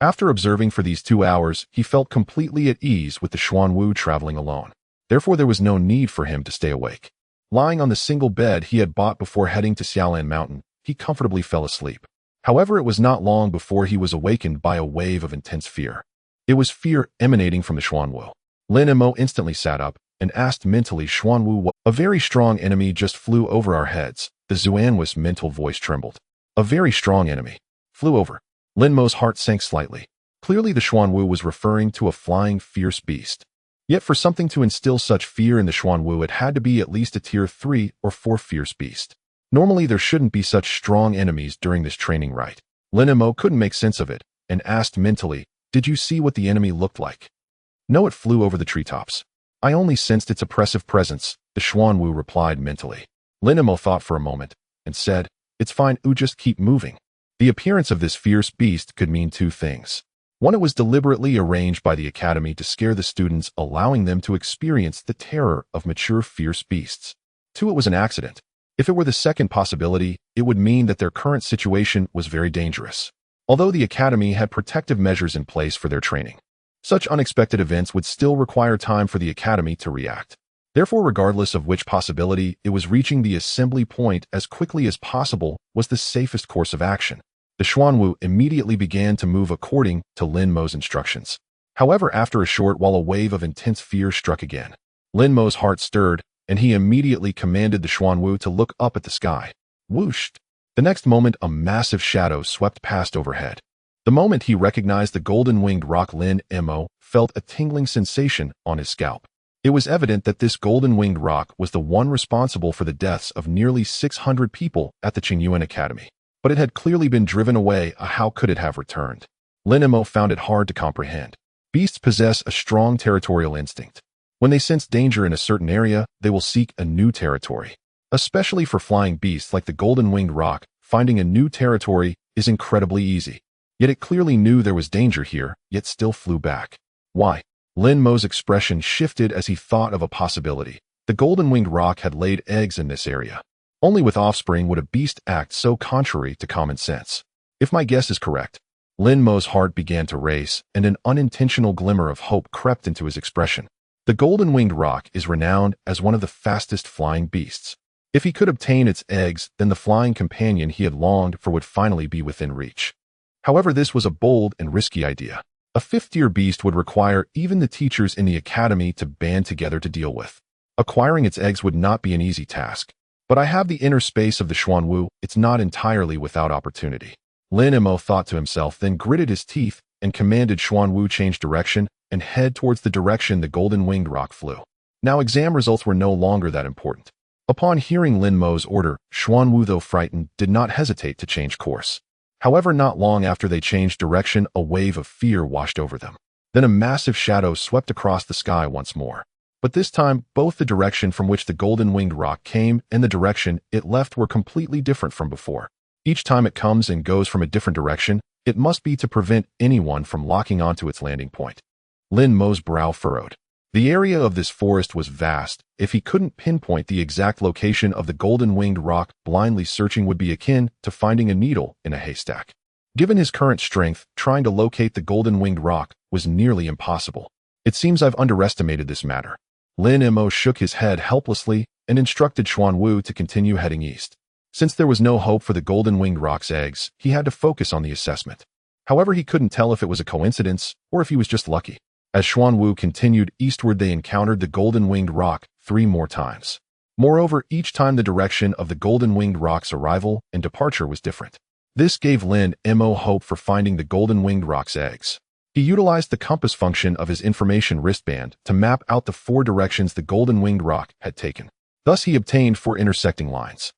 Speaker 1: After observing for these 2 hours, he felt completely at ease with the Xuanwu traveling alone. Therefore, there was no need for him to stay awake. Lying on the single bed he had bought before heading to Xiaolan Mountain, he comfortably fell asleep. However, it was not long before he was awakened by a wave of intense fear. It was fear emanating from the Xuanwu. Lin Mo instantly sat up and asked mentally, "Xuanwu, what?" "A very strong enemy just flew over our heads." The Xuanwa's mental voice trembled. "A very strong enemy flew over." Lin Mo's heart sank slightly. Clearly, the Xuanwu was referring to a flying fierce beast. Yet for something to instill such fear in the Xuanwu, it had to be at least a tier 3 or 4 fierce beast. Normally, there shouldn't be such strong enemies during this training rite. Lin Mo couldn't make sense of it and asked mentally, "Did you see what the enemy looked like?" "No, it flew over the treetops. I only sensed its oppressive presence," the Xuanwu replied mentally. Lin Mo thought for a moment and said, "It's fine, just keep moving." The appearance of this fierce beast could mean two things. One, it was deliberately arranged by the academy to scare the students, allowing them to experience the terror of mature fierce beasts. Two, it was an accident. If it were the second possibility, it would mean that their current situation was very dangerous. Although the academy had protective measures in place for their training, Such unexpected events would still require time for the Academy to react. Therefore, regardless of which possibility, it was reaching the assembly point as quickly as possible was the safest course of action. The Xuanwu immediately began to move according to Lin Mo's instructions. However, after a short while, a wave of intense fear struck again. Lin Mo's heart stirred, and he immediately commanded the Xuanwu to look up at the sky. Whooshed! The next moment, a massive shadow swept past overhead. The moment he recognized the golden-winged rock, Lin Mo felt a tingling sensation on his scalp. It was evident that this golden-winged rock was the one responsible for the deaths of nearly 600 people at the Qingyuan Academy. But it had clearly been driven away. How could it have returned? Lin Mo found it hard to comprehend. Beasts possess a strong territorial instinct. When they sense danger in a certain area, they will seek a new territory. Especially for flying beasts like the golden-winged rock, finding a new territory is incredibly easy. Yet it clearly knew there was danger here, yet still flew back. Why? Lin Mo's expression shifted as he thought of a possibility. The golden-winged rock had laid eggs in this area. Only with offspring would a beast act so contrary to common sense. If my guess is correct, Lin Mo's heart began to race, and an unintentional glimmer of hope crept into his expression. The golden-winged rock is renowned as one of the fastest flying beasts. If he could obtain its eggs, then the flying companion he had longed for would finally be within reach. However, this was a bold and risky idea. A fifth-tier beast would require even the teachers in the academy to band together to deal with. Acquiring its eggs would not be an easy task. But I have the inner space of the Xuanwu. It's not entirely without opportunity. Lin Mo thought to himself, then gritted his teeth and commanded Xuanwu change direction and head towards the direction the golden-winged rock flew. Now exam results were no longer that important. Upon hearing Lin Mo's order, Xuanwu, though frightened, did not hesitate to change course. However, not long after they changed direction, a wave of fear washed over them. Then a massive shadow swept across the sky once more. But this time, both the direction from which the golden-winged rock came and the direction it left were completely different from before. Each time it comes and goes from a different direction, it must be to prevent anyone from locking onto its landing point. Lin Mo's brow furrowed. The area of this forest was vast. If he couldn't pinpoint the exact location of the golden-winged rock, blindly searching would be akin to finding a needle in a haystack. Given his current strength, trying to locate the golden-winged rock was nearly impossible. It seems I've underestimated this matter. Lin Mo shook his head helplessly and instructed Xuanwu to continue heading east. Since there was no hope for the golden-winged rock's eggs, he had to focus on the assessment. However, he couldn't tell if it was a coincidence or if he was just lucky. As Xuanwu continued eastward, they encountered the golden-winged rock 3 more times. Moreover, each time the direction of the golden-winged rock's arrival and departure was different. This gave Lin Mo hope for finding the golden-winged rock's eggs. He utilized the compass function of his information wristband to map out the 4 directions the golden-winged rock had taken. Thus, he obtained 4 intersecting lines.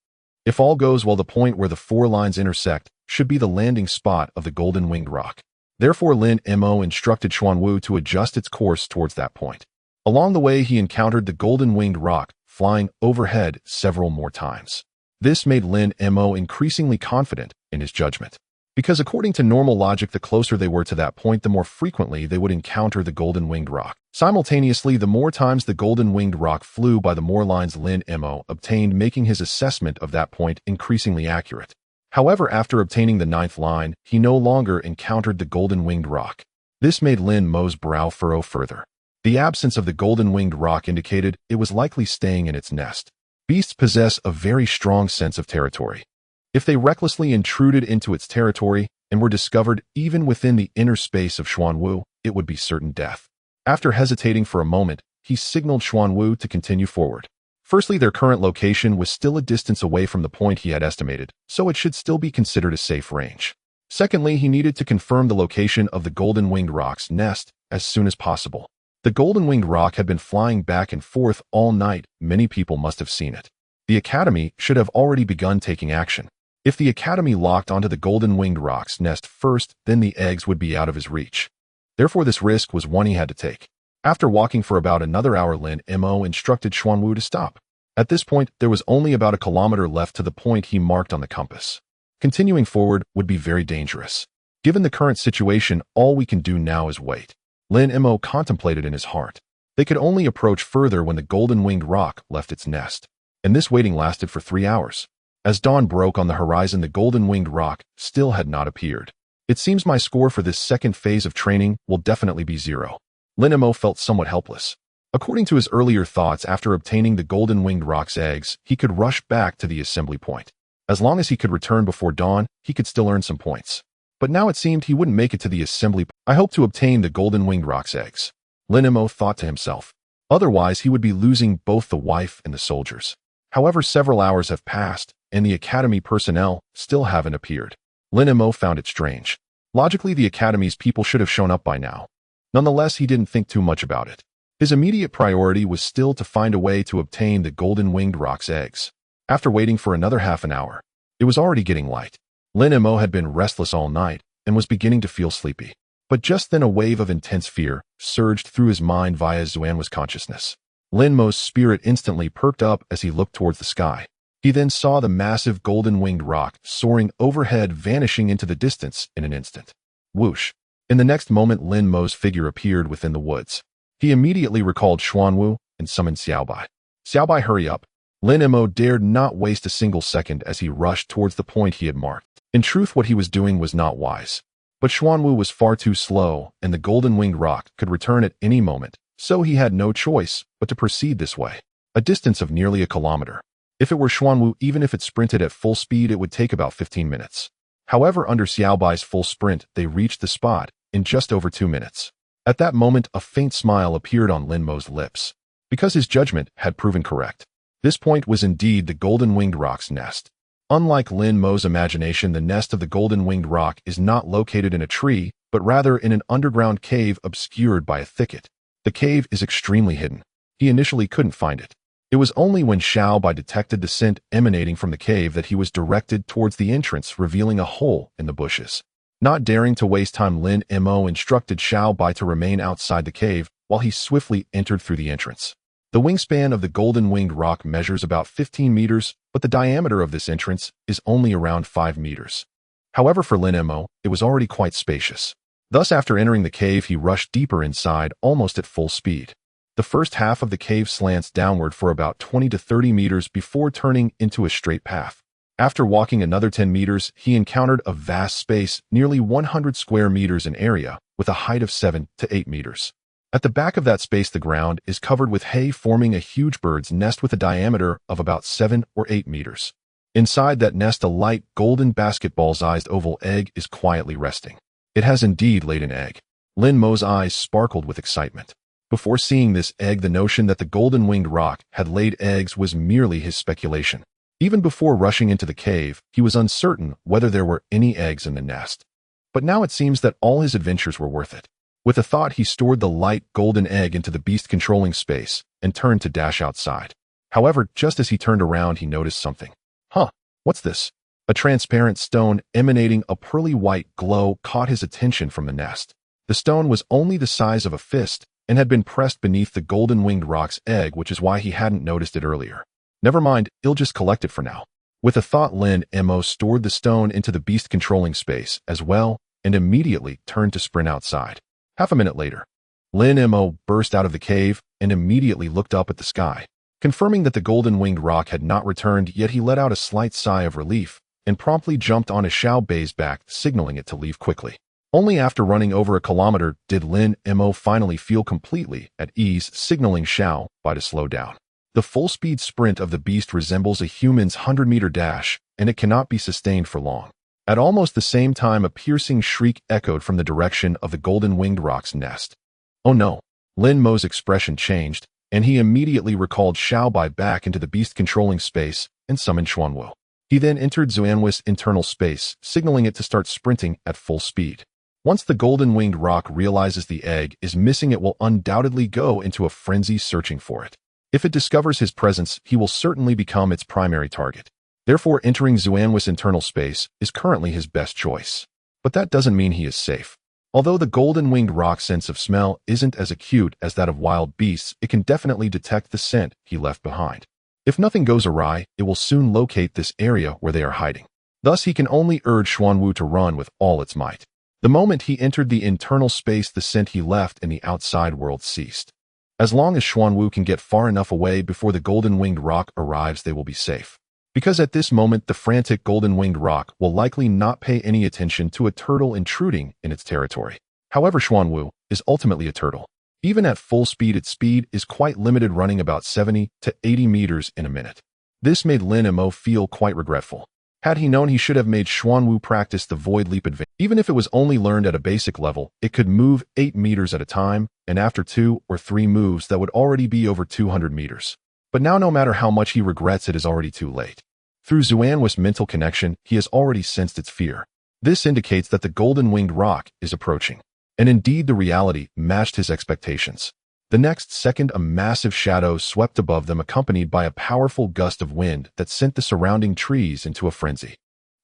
Speaker 1: If all goes well, the point where the 4 lines intersect should be the landing spot of the golden-winged rock. Therefore, Lin Mo instructed Xuanwu to adjust its course towards that point. Along the way, he encountered the golden-winged rock flying overhead several more times. This made Lin Mo increasingly confident in his judgment. Because according to normal logic, the closer they were to that point, the more frequently they would encounter the golden-winged rock. Simultaneously, the more times the golden-winged rock flew by, the more lines Lin Mo obtained, making his assessment of that point increasingly accurate. However, after obtaining the 9th line, he no longer encountered the golden-winged rock. This made Lin Mo's brow furrow further. The absence of the golden-winged rock indicated it was likely staying in its nest. Beasts possess a very strong sense of territory. If they recklessly intruded into its territory and were discovered even within the inner space of Xuanwu, it would be certain death. After hesitating for a moment, he signaled Xuanwu to continue forward. Firstly, their current location was still a distance away from the point he had estimated, so it should still be considered a safe range. Secondly, he needed to confirm the location of the golden-winged rock's nest as soon as possible. The golden-winged rock had been flying back and forth all night. Many people must have seen it. The Academy should have already begun taking action. If the Academy locked onto the golden-winged rock's nest first, then the eggs would be out of his reach. Therefore, this risk was one he had to take. After walking for about another hour, Lin Mo instructed Xuanwu to stop. At this point, there was only about a kilometer left to the point he marked on the compass. Continuing forward would be very dangerous. Given the current situation, all we can do now is wait. Lin Mo contemplated in his heart. They could only approach further when the golden-winged rock left its nest. And this waiting lasted for 3 hours. As dawn broke on the horizon, the golden-winged rock still had not appeared. It seems my score for this second phase of training will definitely be 0. Lin Mo felt somewhat helpless. According to his earlier thoughts, after obtaining the golden winged rock's eggs, he could rush back to the assembly point. As long as he could return before dawn, he could still earn some points. But now it seemed he wouldn't make it to the assembly point. I hope to obtain the golden winged rock's eggs, Lin Mo thought to himself. Otherwise, he would be losing both the wife and the soldiers. However, several hours have passed, and the academy personnel still haven't appeared. Lin Mo found it strange. Logically, the academy's people should have shown up by now. Nonetheless, he didn't think too much about it. His immediate priority was still to find a way to obtain the golden winged rock's eggs. After waiting for another half an hour, it was already getting light. Lin Mo had been restless all night and was beginning to feel sleepy. But just then a wave of intense fear surged through his mind via Xuanhua's consciousness. Lin Mo's spirit instantly perked up as he looked towards the sky. He then saw the massive golden winged rock soaring overhead, vanishing into the distance in an instant. Whoosh! In the next moment, Lin Mo's figure appeared within the woods. He immediately recalled Xuanhu and summoned Xiaobai. Xiaobai, hurry up! Lin Mo dared not waste a single second as he rushed towards the point he had marked. In truth, what he was doing was not wise. But Xuanhu was far too slow, and the golden winged rock could return at any moment, so he had no choice but to proceed this way. A distance of nearly a kilometer. If it were Xuanhu, even if it sprinted at full speed, it would take about 15 minutes. However, under Xiaobai's full sprint, they reached the spot in just over 2 minutes. At that moment, a faint smile appeared on Lin Mo's lips, because his judgment had proven correct. This point was indeed the golden winged rock's nest. Unlike Lin Mo's imagination, the nest of the golden winged rock is not located in a tree, but rather in an underground cave obscured by a thicket. The cave is extremely hidden. He initially couldn't find it. It was only when Xiaobai detected the scent emanating from the cave that he was directed towards the entrance, revealing a hole in the bushes. Not daring to waste time, Lin Mo instructed Xiaobai to remain outside the cave while he swiftly entered through the entrance. The wingspan of the golden winged rock measures about 15 meters, but the diameter of this entrance is only around 5 meters. However, for Lin Mo, it was already quite spacious. Thus, after entering the cave, he rushed deeper inside, almost at full speed. The first half of the cave slants downward for about 20 to 30 meters before turning into a straight path. After walking another 10 meters, he encountered a vast space, nearly 100 square meters in area, with a height of 7 to 8 meters. At the back of that space, the ground is covered with hay, forming a huge bird's nest with a diameter of about 7 or 8 meters. Inside that nest, a light golden basketball-sized oval egg is quietly resting. It has indeed laid an egg. Lin Mo's eyes sparkled with excitement. Before seeing this egg, the notion that the golden winged rock had laid eggs was merely his speculation. Even before rushing into the cave, he was uncertain whether there were any eggs in the nest. But now it seems that all his adventures were worth it. With a thought, he stored the light golden egg into the beast controlling space and turned to dash outside. However, just as he turned around, he noticed something. Huh, what's this? A transparent stone emanating a pearly white glow caught his attention from the nest. The stone was only the size of a fist and had been pressed beneath the golden winged rock's egg, which is why he hadn't noticed it earlier. Never mind, he'll just collect it for now. With a thought, Lin Mo stored the stone into the beast controlling space as well and immediately turned to sprint outside. Half a minute later, Lin Mo burst out of the cave and immediately looked up at the sky. Confirming that the golden winged rock had not returned yet, he let out a slight sigh of relief and promptly jumped on Xiaobai's back, signaling it to leave quickly. Only after running over a kilometer did Lin Mo finally feel completely at ease, signaling Xiaobai to slow down. The full-speed sprint of the beast resembles a human's 100-meter dash, and it cannot be sustained for long. At almost the same time, a piercing shriek echoed from the direction of the golden winged rock's nest. Oh no! Lin Mo's expression changed, and he immediately recalled Xiaobai back into the beast controlling space and summoned Xuanhu. He then entered Xuanhua's internal space, signaling it to start sprinting at full speed. Once the golden winged rock realizes the egg is missing, it will undoubtedly go into a frenzy searching for it. If it discovers his presence, he will certainly become its primary target. Therefore, entering Xuanhua's internal space is currently his best choice. But that doesn't mean he is safe. Although the golden winged rock's sense of smell isn't as acute as that of wild beasts, it can definitely detect the scent he left behind. If nothing goes awry, it will soon locate this area where they are hiding. Thus, he can only urge Xuanhu to run with all its might. The moment he entered the internal space, the scent he left in the outside world ceased. As long as Xuanhu can get far enough away before the golden winged rock arrives, they will be safe. Because at this moment the frantic golden-winged roc will likely not pay any attention to a turtle intruding in its territory. However, Xuanwu is ultimately a turtle. Even at full speed, its speed is quite limited, running about 70 to 80 meters in a minute. This made Lin Mo feel quite regretful. Had he known, he should have made Xuanwu practice the void leap advance. Even if it was only learned at a basic level, it could move 8 meters at a time, and after 2 or 3 moves that would already be over 200 meters. But now, no matter how much he regrets, it is already too late. Through Xuanwu's mental connection, he has already sensed its fear. This indicates that the golden-winged roc is approaching. And indeed, the reality matched his expectations. The next second, a massive shadow swept above them, accompanied by a powerful gust of wind that sent the surrounding trees into a frenzy.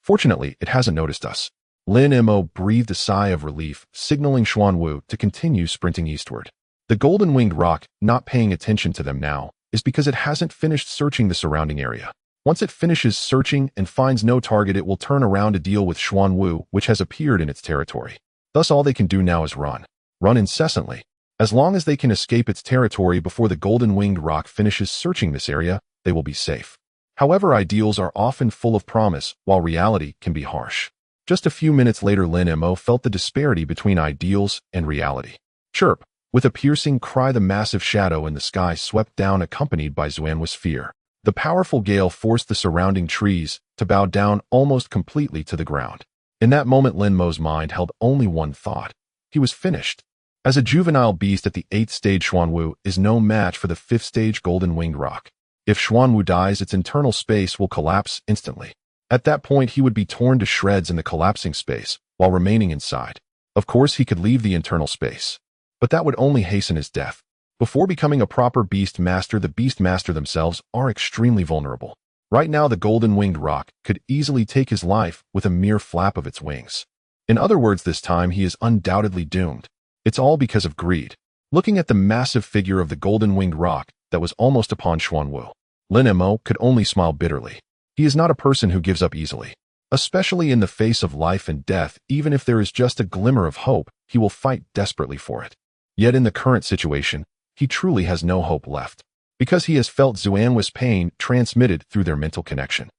Speaker 1: Fortunately, it hasn't noticed us. Lin Mo breathed a sigh of relief, signaling Xuanwu to continue sprinting eastward. The golden-winged roc, not paying attention to them now, is because it hasn't finished searching the surrounding area. Once it finishes searching and finds no target, it will turn around to deal with Xuanwu, which has appeared in its territory. Thus, all they can do now is run. Run incessantly. As long as they can escape its territory before the golden-winged roc finishes searching this area, they will be safe. However, ideals are often full of promise, while reality can be harsh. Just a few minutes later, Lin Mo felt the disparity between ideals and reality. Chirp! With a piercing cry, the massive shadow in the sky swept down, accompanied by Xuanwu's fear. The powerful gale forced the surrounding trees to bow down almost completely to the ground. In that moment, Lin Mo's mind held only one thought. He was finished. As a juvenile beast at the 8th stage, Xuanwu is no match for the 5th stage golden-winged roc. If Xuanwu dies, its internal space will collapse instantly. At that point, he would be torn to shreds in the collapsing space, while remaining inside. Of course, he could leave the internal space, but that would only hasten his death. Before becoming a proper beast master, the beast master themselves are extremely vulnerable. Right now, the golden-winged roc could easily take his life with a mere flap of its wings. In other words, this time he is undoubtedly doomed. It's all because of greed. Looking at the massive figure of the golden-winged roc that was almost upon Xuanwu, Lin Mo could only smile bitterly. He is not a person who gives up easily. Especially in the face of life and death, even if there is just a glimmer of hope, he will fight desperately for it. Yet in the current situation, he truly has no hope left, because he has felt Xuanwu's pain transmitted through their mental connection.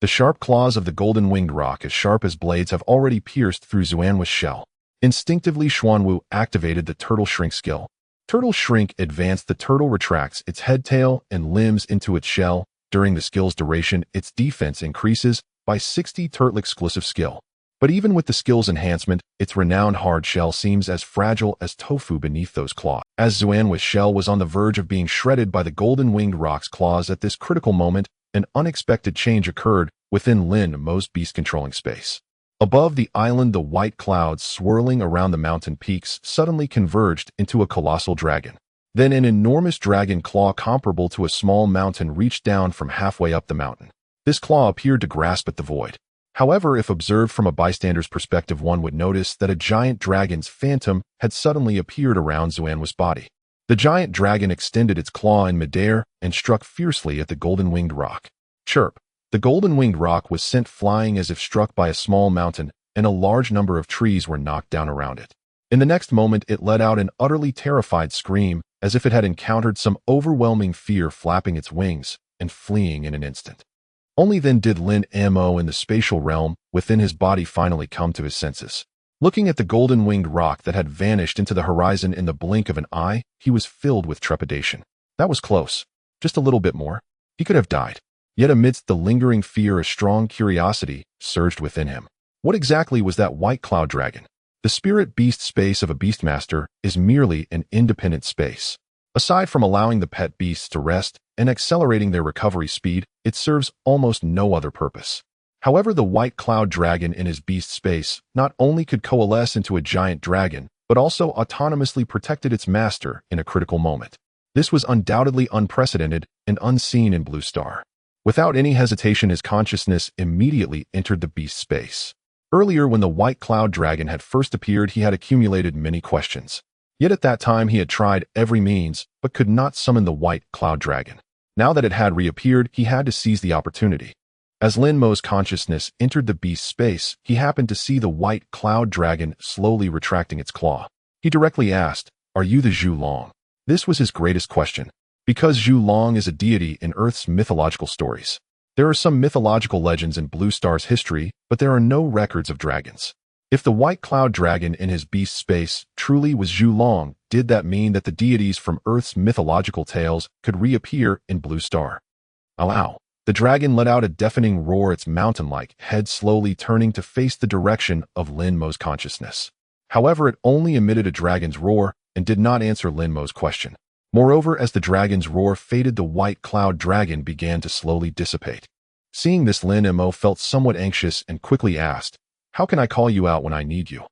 Speaker 1: The sharp claws of the golden-winged roc, as sharp as blades, have already pierced through Xuanwu's shell. Instinctively, Xuanwu activated the Turtle Shrink skill. Turtle Shrink advanced. The turtle retracts its head, tail, and limbs into its shell. During the skill's duration, its defense increases by 60 turtle exclusive skill. But even with the skill's enhancement, its renowned hard shell seems as fragile as tofu beneath those claws. As Xuanwu's shell was on the verge of being shredded by the golden-winged roc's claws, at this critical moment, an unexpected change occurred within Lin Mo's beast-controlling space. Above the island, the white clouds swirling around the mountain peaks suddenly converged into a colossal dragon. Then an enormous dragon claw comparable to a small mountain reached down from halfway up the mountain. This claw appeared to grasp at the void. However, if observed from a bystander's perspective, one would notice that a giant dragon's phantom had suddenly appeared around Xuanwu's body. The giant dragon extended its claw in midair and struck fiercely at the golden-winged roc. Chirp! The golden-winged roc was sent flying as if struck by a small mountain, and a large number of trees were knocked down around it. In the next moment, it let out an utterly terrified scream, as if it had encountered some overwhelming fear, flapping its wings and fleeing in an instant. Only then did Lin Mo in the spatial realm within his body finally come to his senses. Looking at the golden-winged roc that had vanished into the horizon in the blink of an eye, he was filled with trepidation. That was close. Just a little bit more. He could have died. Yet amidst the lingering fear, a strong curiosity surged within him. What exactly was that white cloud dragon? The spirit beast space of a beastmaster is merely an independent space. Aside from allowing the pet beasts to rest and accelerating their recovery speed, it serves almost no other purpose. However, the white cloud dragon in his beast space not only could coalesce into a giant dragon, but also autonomously protected its master in a critical moment. This was undoubtedly unprecedented and unseen in Blue Star. Without any hesitation, his consciousness immediately entered the beast space. Earlier, when the white cloud dragon had first appeared, he had accumulated many questions. Yet at that time, he had tried every means, but could not summon the white cloud dragon. Now that it had reappeared, he had to seize the opportunity. As Lin Mo's consciousness entered the beast space, he happened to see the white cloud dragon slowly retracting its claw. He directly asked, "Are you the Zhu Long?" This was his greatest question, because Zhu Long is a deity in Earth's mythological stories. There are some mythological legends in Blue Star's history, but there are no records of dragons. If the white cloud dragon in his beast space truly was Zhu Long, did that mean that the deities from Earth's mythological tales could reappear in Blue Star? Ow. The dragon let out a deafening roar, its mountain-like head slowly turning to face the direction of Lin Mo's consciousness. However, it only emitted a dragon's roar and did not answer Lin Mo's question. Moreover, as the dragon's roar faded, the white cloud dragon began to slowly dissipate. Seeing this, Lin Mo felt somewhat anxious and quickly asked, "How can I call you out when I need you?"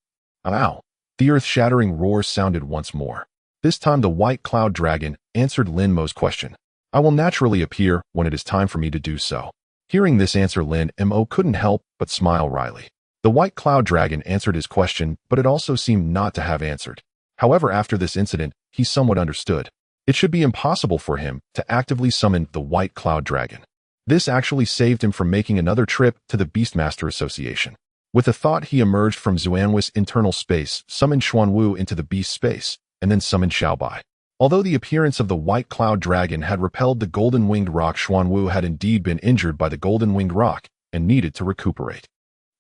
Speaker 1: Ow. The earth-shattering roar sounded once more. This time the white cloud dragon answered Lin Mo's question. "I will naturally appear when it is time for me to do so." Hearing this answer, Lin Mo couldn't help but smile wryly. The white cloud dragon answered his question, but it also seemed not to have answered. However, after this incident, he somewhat understood. It should be impossible for him to actively summon the white cloud dragon. This actually saved him from making another trip to the Beastmaster Association. With a thought, he emerged from Xuanwu's internal space, summoned Xuanwu into the beast space, and then summoned Xiaobai. Although the appearance of the white cloud dragon had repelled the golden-winged rock, Xuanwu had indeed been injured by the golden-winged rock and needed to recuperate.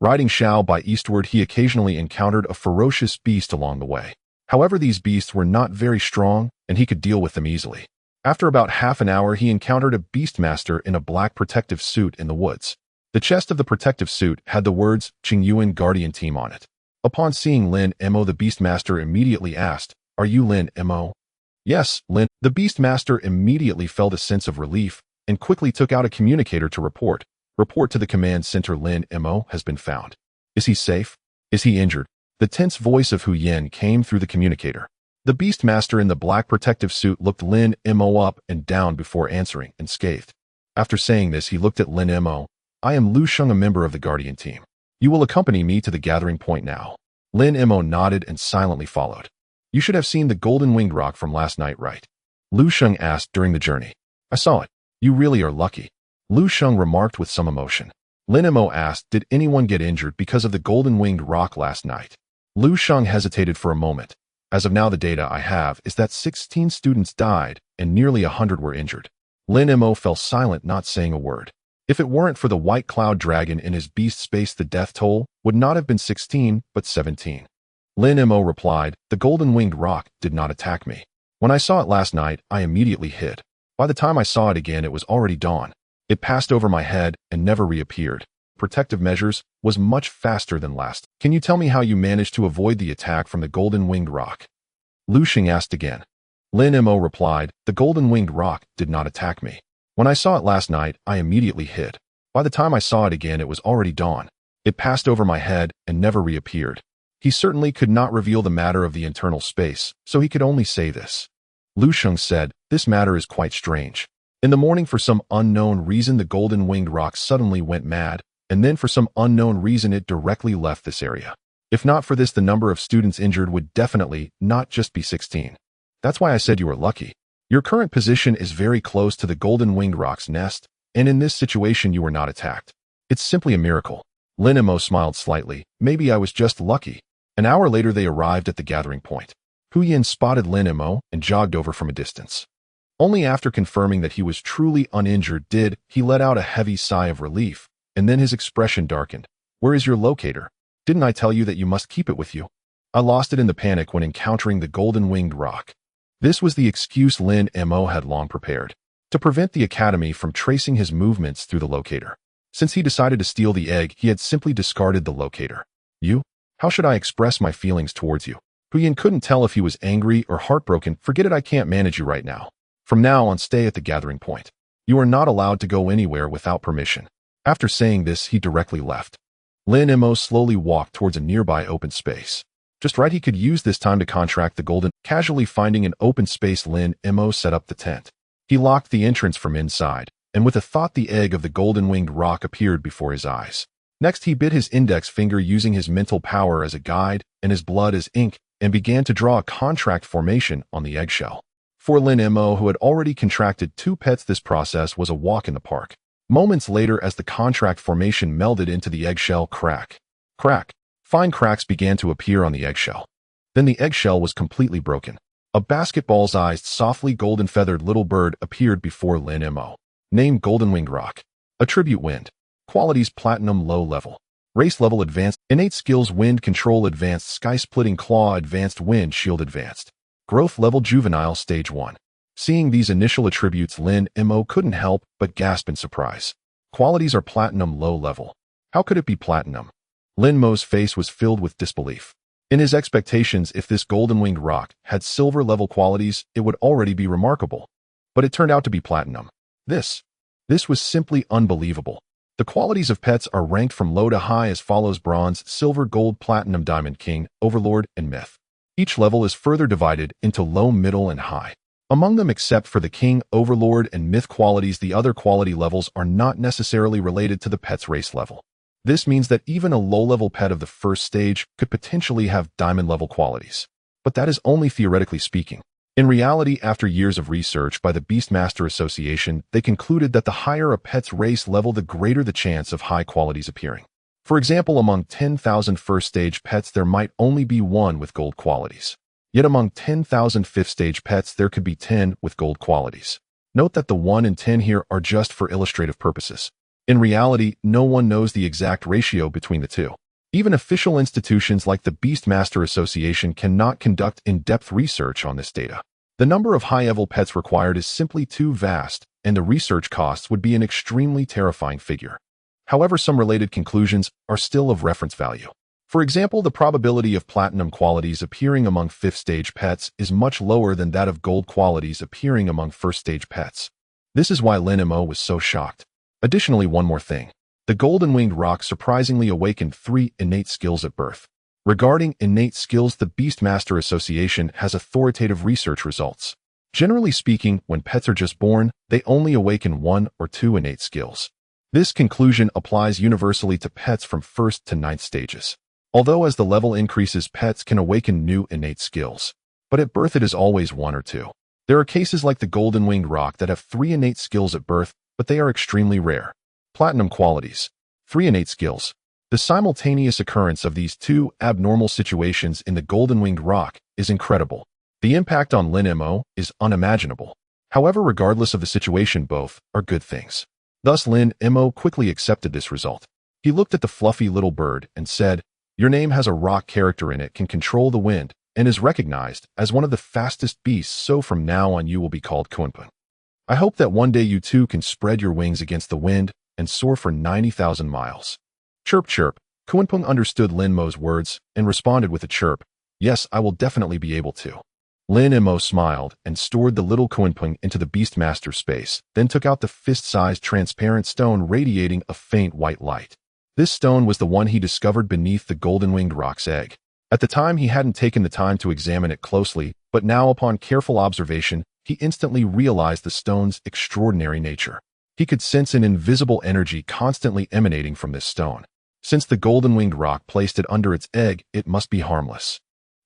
Speaker 1: Riding Xiaobai eastward, he occasionally encountered a ferocious beast along the way. However, these beasts were not very strong, and he could deal with them easily. After about half an hour, he encountered a beastmaster in a black protective suit in the woods. The chest of the protective suit had the words Qingyuan Guardian Team on it. Upon seeing Lin Mo, the beastmaster immediately asked, "Are you Lin Mo?" "Yes, Lin." The beastmaster immediately felt a sense of relief and quickly took out a communicator to report. "Report to the command center, Lin Mo has been found." "Is he safe? Is he injured?" The tense voice of Hu Yin came through the communicator. The beastmaster in the black protective suit looked Lin Mo up and down before answering and scathed. After saying this, he looked at Lin Mo. "I am Lu Sheng, a member of the Guardian Team. You will accompany me to the gathering point now." Lin Mo nodded and silently followed. "You should have seen the golden-winged rock from last night, right?" Lu Sheng asked during the journey. "I saw it. You really are lucky," Lu Sheng remarked with some emotion. Lin Mo asked, "Did anyone get injured because of the golden-winged rock last night?" Lu Sheng hesitated for a moment. "As of now, the data I have is that 16 students died and nearly 100 were injured." Lin Mo fell silent, not saying a word. If it weren't for the white cloud dragon in his beast space, the death toll would not have been 16, but 17. Lin Mo replied, "The golden-winged rock did not attack me. When I saw it last night, I immediately hid. By the time I saw it again, it was already dawn. It passed over my head and never reappeared. Protective measures was much faster than last. Can you tell me how you managed to avoid the attack from the golden-winged rock?" Lu Sheng asked again. Lin Mo replied, "The golden-winged rock did not attack me. When I saw it last night, I immediately hid. By the time I saw it again, it was already dawn. It passed over my head and never reappeared." He certainly could not reveal the matter of the internal space, so he could only say this. Lu Sheng said, "This matter is quite strange. In the morning, for some unknown reason, the golden-winged rock suddenly went mad, and then for some unknown reason it directly left this area. If not for this, the number of students injured would definitely not just be 16. That's why I said you were lucky. Your current position is very close to the golden-winged rock's nest, and in this situation you were not attacked. It's simply a miracle." Lin Mo smiled slightly. "Maybe I was just lucky." An hour later, they arrived at the gathering point. Hu Yin spotted Lin Mo and jogged over from a distance. Only after confirming that he was truly uninjured did he let out a heavy sigh of relief, and then his expression darkened. "Where is your locator? Didn't I tell you that you must keep it with you? I lost it in the panic when encountering the golden-winged rock." This was the excuse Lin Mo had long prepared, to prevent the academy from tracing his movements through the locator. Since he decided to steal the egg, he had simply discarded the locator. "You? How should I express my feelings towards you?" Hu Yin couldn't tell if he was angry or heartbroken. "Forget it, I can't manage you right now. From now on, stay at the gathering point. You are not allowed to go anywhere without permission." After saying this, he directly left. Lin Mo slowly walked towards a nearby open space. Just right, he could use this time to contract the golden. Casually finding an open space, Lin Mo set up the tent. He locked the entrance from inside, and with a thought, the egg of the golden-winged rock appeared before his eyes. Next, he bit his index finger using his mental power as a guide and his blood as ink, and began to draw a contract formation on the eggshell. For Lin Mo, who had already contracted 2 pets, this process was a walk in the park. Moments later, as the contract formation melded into the eggshell, crack, crack, fine cracks began to appear on the eggshell. Then the eggshell was completely broken. A basketball-sized, softly golden-feathered little bird appeared before Lin Mo. Named Golden-Winged Rock. Attribute Wind. Qualities Platinum Low Level. Race Level Advanced. Innate Skills Wind Control Advanced. Sky Splitting Claw Advanced. Wind Shield Advanced. Growth Level Juvenile Stage 1. Seeing these initial attributes, Lin Mo couldn't help but gasp in surprise. Qualities are Platinum Low Level. How could it be Platinum? Lin Mo's face was filled with disbelief. In his expectations, if this golden-winged rock had silver-level qualities, it would already be remarkable. But it turned out to be Platinum. This was simply unbelievable. The qualities of pets are ranked from low to high as follows: Bronze, Silver, Gold, Platinum, Diamond, King, Overlord, and Myth. Each level is further divided into low, middle, and high. Among them, except for the King, Overlord, and Myth qualities, the other quality levels are not necessarily related to the pet's race level. This means that even a low-level pet of the first stage could potentially have diamond-level qualities. But that is only theoretically speaking. In reality, after years of research by the Beastmaster Association, they concluded that the higher a pet's race level, the greater the chance of high qualities appearing. For example, among 10,000 first-stage pets, there might only be 1 with gold qualities. Yet among 10,000 fifth-stage pets, there could be 10 with gold qualities. Note that the 1 and 10 here are just for illustrative purposes. In reality, no one knows the exact ratio between the two. Even official institutions like the Beastmaster Association cannot conduct in-depth research on this data. The number of high-level pets required is simply too vast, and the research costs would be an extremely terrifying figure. However, some related conclusions are still of reference value. For example, the probability of platinum qualities appearing among fifth-stage pets is much lower than that of gold qualities appearing among first-stage pets. This is why Lin Mo was so shocked. Additionally, one more thing. The golden-winged rock surprisingly awakened 3 innate skills at birth. Regarding innate skills, the Beastmaster Association has authoritative research results. Generally speaking, when pets are just born, they only awaken 1 or 2 innate skills. This conclusion applies universally to pets from 1st to 9th stages. Although as the level increases, pets can awaken new innate skills. But at birth it is always 1 or 2. There are cases like the golden-winged rock that have 3 innate skills at birth, but they are extremely rare. Platinum qualities. 3 innate skills. The simultaneous occurrence of these 2 abnormal situations in the golden-winged rock is incredible. The impact on Lin Mo is unimaginable. However, regardless of the situation, both are good things. Thus, Lin Mo quickly accepted this result. He looked at the fluffy little bird and said, "Your name has a rock character in it, can control the wind, and is recognized as one of the fastest beasts, so from now on you will be called Kunpun. I hope that one day you too can spread your wings against the wind and soar for 90,000 miles. Chirp, chirp. Kunpun understood Lin Mo's words and responded with a chirp. Yes, I will definitely be able to. Lin Mo smiled and stored the little Kunpun into the Beastmaster space, then took out the fist-sized transparent stone radiating a faint white light. This stone was the one he discovered beneath the golden-winged rock's egg. At the time, he hadn't taken the time to examine it closely, but now upon careful observation, he instantly realized the stone's extraordinary nature. He could sense an invisible energy constantly emanating from this stone. Since the golden-winged rock placed it under its egg, it must be harmless.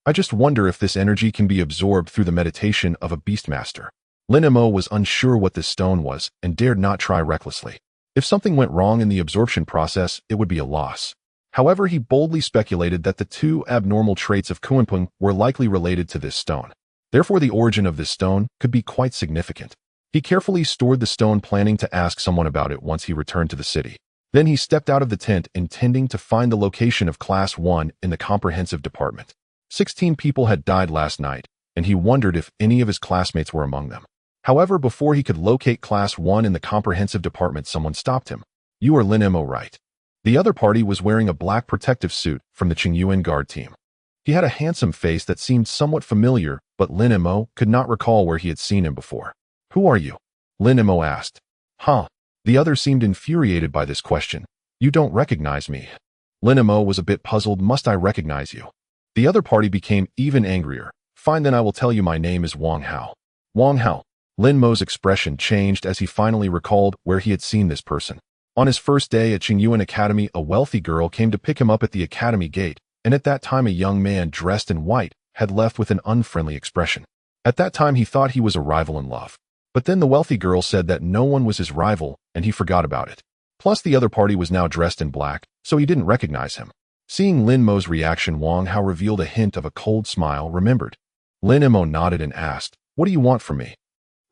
Speaker 1: I just wonder if this energy can be absorbed through the meditation of a Beastmaster. Lin Mo was unsure what this stone was and dared not try recklessly. If something went wrong in the absorption process, it would be a loss. However, he boldly speculated that the 2 abnormal traits of Kunpun were likely related to this stone. Therefore, the origin of this stone could be quite significant. He carefully stored the stone, planning to ask someone about it once he returned to the city. Then he stepped out of the tent, intending to find the location of Class 1 in the comprehensive department. 16 people had died last night, and he wondered if any of his classmates were among them. However, before he could locate Class 1 in the comprehensive department, someone stopped him. You are Lin Mo, right? The other party was wearing a black protective suit from the Qingyuan guard team. He had a handsome face that seemed somewhat familiar, but Lin Mo could not recall where he had seen him before. Who are you? Lin Mo asked. Huh? The other seemed infuriated by this question. You don't recognize me. Lin Mo was a bit puzzled. Must I recognize you? The other party became even angrier. Fine, then I will tell you, my name is Wang Hao. Wang Hao. Lin Mo's expression changed as he finally recalled where he had seen this person. On his first day at Qingyuan Academy, a wealthy girl came to pick him up at the academy gate, and at that time a young man dressed in white had left with an unfriendly expression. At that time he thought he was a rival in love. But then the wealthy girl said that no one was his rival, and he forgot about it. Plus the other party was now dressed in black, so he didn't recognize him. Seeing Lin Mo's reaction, Wang Hao revealed a hint of a cold smile. Remembered. Lin Mo nodded and asked, What do you want from me?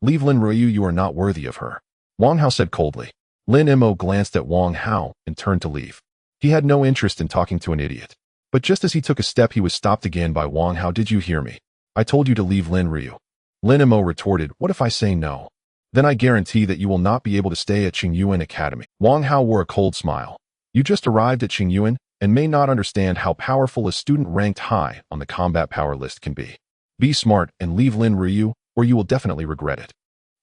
Speaker 1: Leave Lin Ruyu, you are not worthy of her. Wang Hao said coldly. Lin Mo glanced at Wang Hao and turned to leave. He had no interest in talking to an idiot. But just as he took a step, he was stopped again by Wang Hao. Did you hear me? I told you to leave, Lin Ryu. Lin Mo retorted, what if I say no? Then I guarantee that you will not be able to stay at Qingyuan Academy. Wang Hao wore a cold smile. You just arrived at Qingyuan and may not understand how powerful a student ranked high on the combat power list can be. Be smart and leave Lin Ryu, or you will definitely regret it.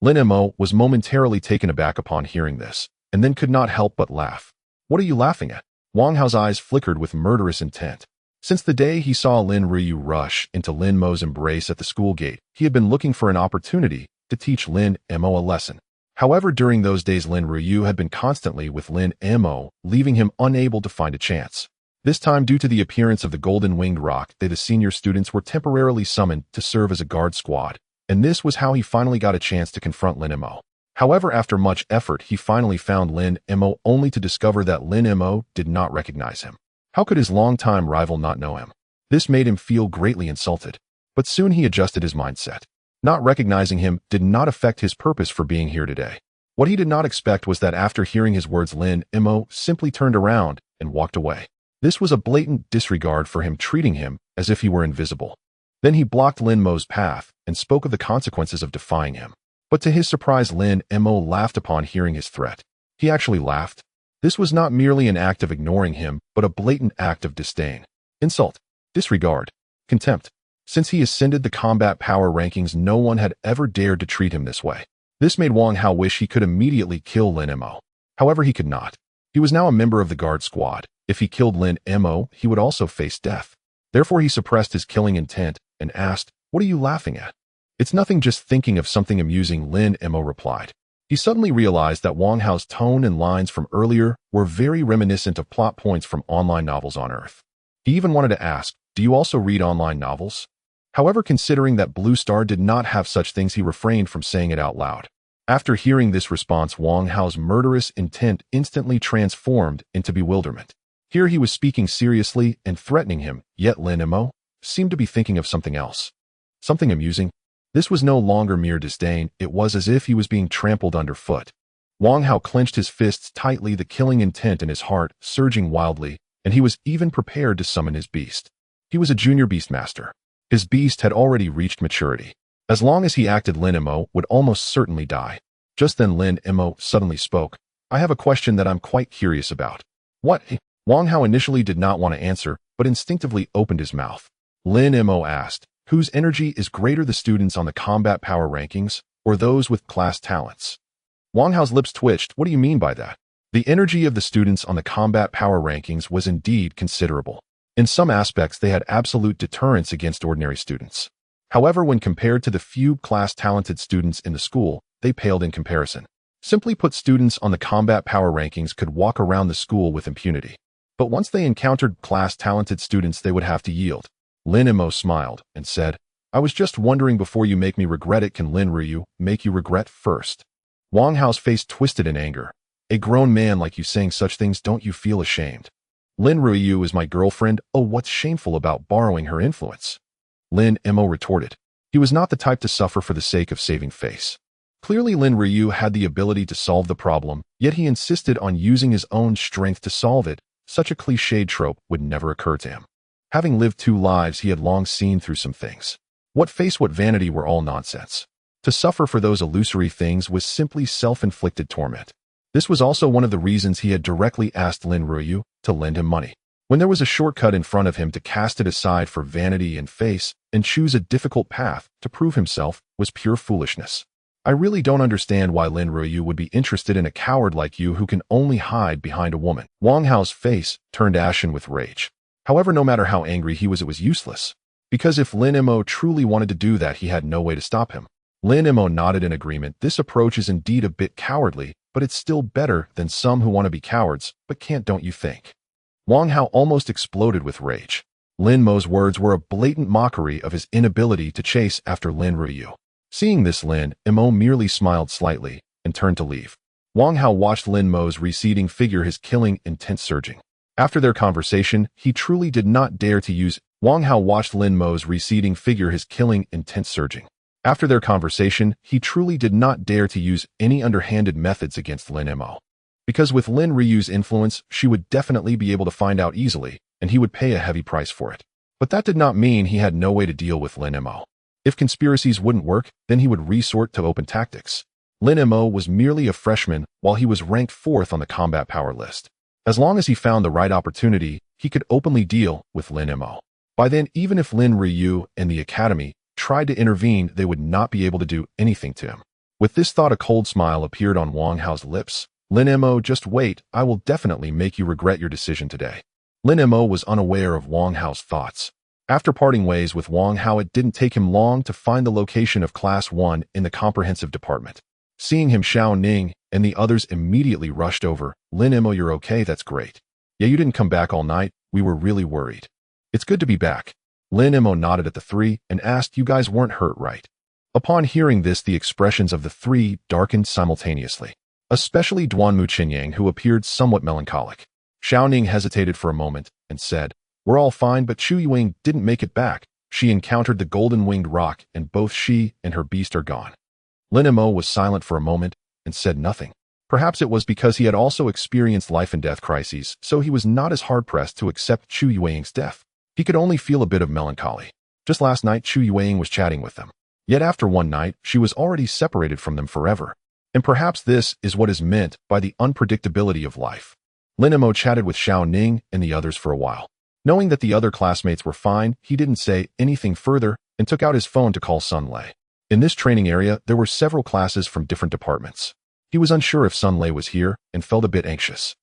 Speaker 1: Lin Mo was momentarily taken aback upon hearing this, and then could not help but laugh. What are you laughing at? Wang Hao's eyes flickered with murderous intent. Since the day he saw Lin Ryu rush into Lin Mo's embrace at the school gate, he had been looking for an opportunity to teach Lin Mo a lesson. However, during those days Lin Ryu had been constantly with Lin Mo, leaving him unable to find a chance. This time, due to the appearance of the golden-winged roc, the senior students were temporarily summoned to serve as a guard squad, and this was how he finally got a chance to confront Lin Mo. However, after much effort, he finally found Lin Mo, only to discover that Lin Mo did not recognize him. How could his longtime rival not know him? This made him feel greatly insulted. But soon he adjusted his mindset. Not recognizing him did not affect his purpose for being here today. What he did not expect was that after hearing his words, Lin Mo simply turned around and walked away. This was a blatant disregard for him, treating him as if he were invisible. Then he blocked Lin Mo's path and spoke of the consequences of defying him. But to his surprise, Lin Mo laughed upon hearing his threat. He actually laughed. This was not merely an act of ignoring him, but a blatant act of disdain, insult, disregard, contempt. Since he ascended the combat power rankings, no one had ever dared to treat him this way. This made Wang Hao wish he could immediately kill Lin Mo. However, he could not. He was now a member of the guard squad. If he killed Lin Mo, he would also face death. Therefore, he suppressed his killing intent and asked, "What are you laughing at?" "It's nothing, just thinking of something amusing," Lin Mo replied. He suddenly realized that Wang Hao's tone and lines from earlier were very reminiscent of plot points from online novels on Earth. He even wanted to ask, "Do you also read online novels?" However, considering that Blue Star did not have such things, he refrained from saying it out loud. After hearing this response, Wang Hao's murderous intent instantly transformed into bewilderment. Here he was speaking seriously and threatening him, yet Lin Mo seemed to be thinking of something else. Something amusing? This was no longer mere disdain, it was as if he was being trampled underfoot. Wang Hao clenched his fists tightly, the killing intent in his heart surging wildly, and he was even prepared to summon his beast. He was a junior beastmaster. His beast had already reached maturity. As long as he acted, Lin Mo would almost certainly die. Just then Lin Mo suddenly spoke. "I have a question that I'm quite curious about." "What?" Wang Hao initially did not want to answer, but instinctively opened his mouth. Lin Mo asked, "Whose energy is greater, the students on the combat power rankings, or those with class talents?" Wang Hao's lips twitched. "What do you mean by that?" The energy of the students on the combat power rankings was indeed considerable. In some aspects, they had absolute deterrence against ordinary students. However, when compared to the few class-talented students in the school, they paled in comparison. Simply put, students on the combat power rankings could walk around the school with impunity. But once they encountered class-talented students, they would have to yield. Lin Mo smiled and said, "I was just wondering, before you make me regret it, can Lin Ryu make you regret first?" Wang Hao's face twisted in anger. "A grown man like you saying such things, don't you feel ashamed?" "Lin Ryu is my girlfriend. Oh, what's shameful about borrowing her influence?" Lin Mo retorted. He was not the type to suffer for the sake of saving face. Clearly, Lin Ryu had the ability to solve the problem, yet he insisted on using his own strength to solve it. Such a cliched trope would never occur to him. Having lived 2 lives, he had long seen through some things. What face, what vanity were all nonsense. To suffer for those illusory things was simply self-inflicted torment. This was also one of the reasons he had directly asked Lin Ryu to lend him money. When there was a shortcut in front of him, to cast it aside for vanity and face and choose a difficult path to prove himself was pure foolishness. I really don't understand why Lin Ryu would be interested in a coward like you who can only hide behind a woman. Wang Hao's face turned ashen with rage. However, no matter how angry he was, it was useless. Because if Lin Mo truly wanted to do that, he had no way to stop him. Lin Mo nodded in agreement. This approach is indeed a bit cowardly, but it's still better than some who want to be cowards, but can't, don't you think? Wang Hao almost exploded with rage. Lin Mo's words were a blatant mockery of his inability to chase after Lin Ryu. Seeing this, Lin Mo merely smiled slightly and turned to leave. Wang Hao watched Lin Mo's receding figure, his killing intent surging. After their conversation, he truly did not dare to use. Wang Hao watched Lin Mo's receding figure, his killing intent surging. After their conversation, he truly did not dare to use any underhanded methods against Lin Mo. because with Lin Ryu's influence, she would definitely be able to find out easily, and he would pay a heavy price for it. But that did not mean he had no way to deal with Lin Mo. If conspiracies wouldn't work, then he would resort to open tactics. Lin Mo was merely a freshman while he was ranked 4th on the combat power list. As long as he found the right opportunity, he could openly deal with Lin Mo. By then, even if Lin Ryu and the academy tried to intervene, they would not be able to do anything to him. With this thought, a cold smile appeared on Wang Hao's lips. Lin Mo, just wait, I will definitely make you regret your decision today. Lin Mo was unaware of Wang Hao's thoughts. After parting ways with Wang Hao, it didn't take him long to find the location of Class 1 in the comprehensive department. Seeing him, Xiao Ning and the others immediately rushed over. Lin Mo, you're okay? That's great. Yeah, you didn't come back all night. We were really worried. It's good to be back. Lin Mo nodded at the three and asked, you guys weren't hurt, right? Upon hearing this, the expressions of the three darkened simultaneously, especially Duanmu Qinyang, who appeared somewhat melancholic. Xiao Ning hesitated for a moment and said, we're all fine, but Chu Yuing didn't make it back. She encountered the golden-winged rock, and both she and her beast are gone. Lin Mo was silent for a moment and said nothing. Perhaps it was because he had also experienced life-and-death crises, so he was not as hard-pressed to accept Chu Yuing's death. He could only feel a bit of melancholy. Just last night, Chu Yuing was chatting with them. Yet after one night, she was already separated from them forever. And perhaps this is what is meant by the unpredictability of life. Lin Mo chatted with Xiao Ning and the others for a while. Knowing that the other classmates were fine, he didn't say anything further and took out his phone to call Sun Lei. In this training area, there were several classes from different departments. He was unsure if Sun Lei was here and felt a bit anxious.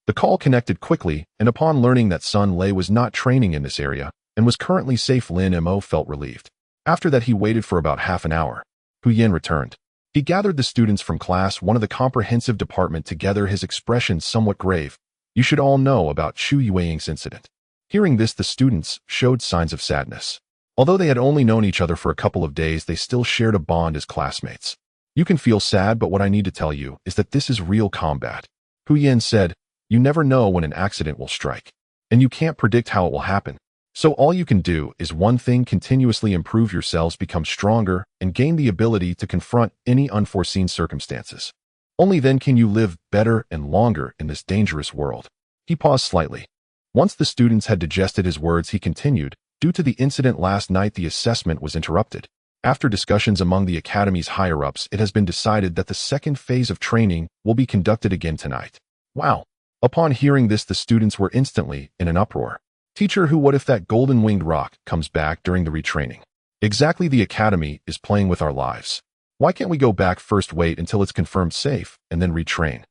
Speaker 1: The call connected quickly, and upon learning that Sun Lei was not training in this area and was currently safe, Lin Mo felt relieved. After that, he waited for about half an hour. Hu Yan returned. He gathered the students from class 1 of the comprehensive department together, his expression somewhat grave. You should all know about Chu Yuing's incident. Hearing this, the students showed signs of sadness. Although they had only known each other for a couple of days, they still shared a bond as classmates. You can feel sad, but what I need to tell you is that this is real combat. Hu Yan said, you never know when an accident will strike, and you can't predict how it will happen. So all you can do is one thing: continuously improve yourselves, become stronger, and gain the ability to confront any unforeseen circumstances. Only then can you live better and longer in this dangerous world. He paused slightly. Once the students had digested his words, he continued, due to the incident last night, the assessment was interrupted. After discussions among the academy's higher-ups, it has been decided that the second phase of training will be conducted again tonight. Wow. Upon hearing this, the students were instantly in an uproar. Teacher, what if that golden-winged rock comes back during the retraining? Exactly, the academy is playing with our lives. Why can't we go back first, wait until it's confirmed safe, and then retrain?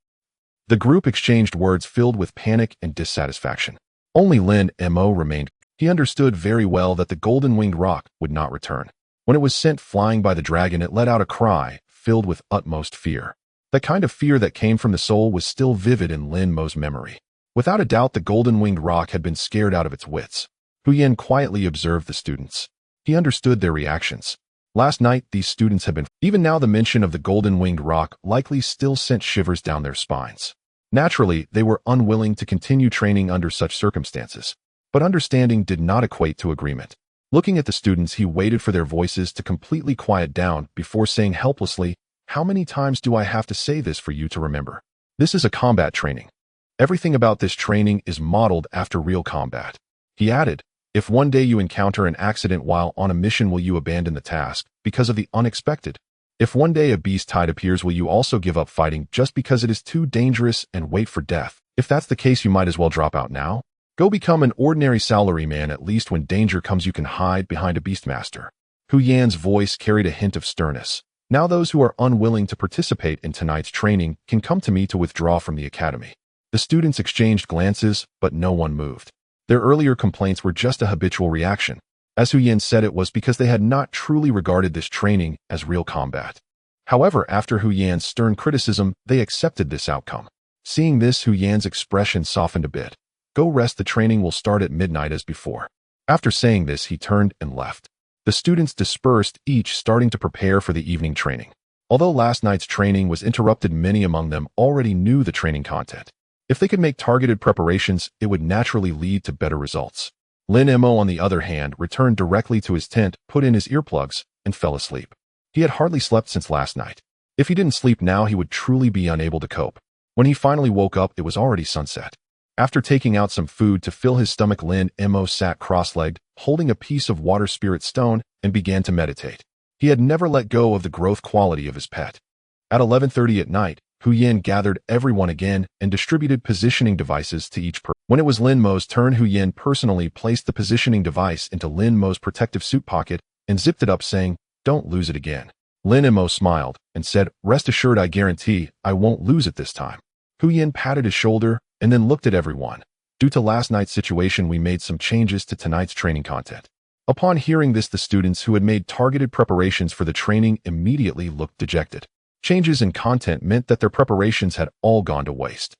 Speaker 1: The group exchanged words filled with panic and dissatisfaction. Only Lin Mo remained. He understood very well that the golden-winged rock would not return. When it was sent flying by the dragon, it let out a cry filled with utmost fear. The kind of fear that came from the soul was still vivid in Lin Mo's memory. Without a doubt, the golden-winged rock had been scared out of its wits. Hu Yan quietly observed the students. He understood their reactions. Last night, these students had been. Even now, the mention of the golden-winged rock likely still sent shivers down their spines. Naturally, they were unwilling to continue training under such circumstances. But understanding did not equate to agreement. Looking at the students, he waited for their voices to completely quiet down before saying helplessly, how many times do I have to say this for you to remember? This is a combat training. Everything about this training is modeled after real combat. He added, if one day you encounter an accident while on a mission, will you abandon the task because of the unexpected? If one day a beast tide appears, will you also give up fighting just because it is too dangerous and wait for death? If that's the case, you might as well drop out now. Go become an ordinary salaryman. At least when danger comes, you can hide behind a beastmaster. Hu Yan's voice carried a hint of sternness. Now those who are unwilling to participate in tonight's training can come to me to withdraw from the academy. The students exchanged glances, but no one moved. Their earlier complaints were just a habitual reaction. As Hu Yan said, it was because they had not truly regarded this training as real combat. However, after Hu Yan's stern criticism, they accepted this outcome. Seeing this, Hu Yan's expression softened a bit. Go rest, the training will start at midnight as before. After saying this, he turned and left. The students dispersed, each starting to prepare for the evening training. Although last night's training was interrupted, many among them already knew the training content. If they could make targeted preparations, it would naturally lead to better results. Lin Mo, on the other hand, returned directly to his tent, put in his earplugs, and fell asleep. He had hardly slept since last night. If he didn't sleep now, he would truly be unable to cope. When he finally woke up, it was already sunset. After taking out some food to fill his stomach, Lin Mo sat cross-legged, holding a piece of water spirit stone, and began to meditate. He had never let go of the growth quality of his pet. At 11:30 at night, Hu Yin gathered everyone again and distributed positioning devices to each person. When it was Lin Mo's turn, Hu Yin personally placed the positioning device into Lin Mo's protective suit pocket and zipped it up, saying, "Don't lose it again." Lin Mo smiled and said, "Rest assured, I guarantee I won't lose it this time." Hu Yin patted his shoulder and then looked at everyone. "Due to last night's situation, we made some changes to tonight's training content." Upon hearing this, the students who had made targeted preparations for the training immediately looked dejected. Changes in content meant that their preparations had all gone to waste.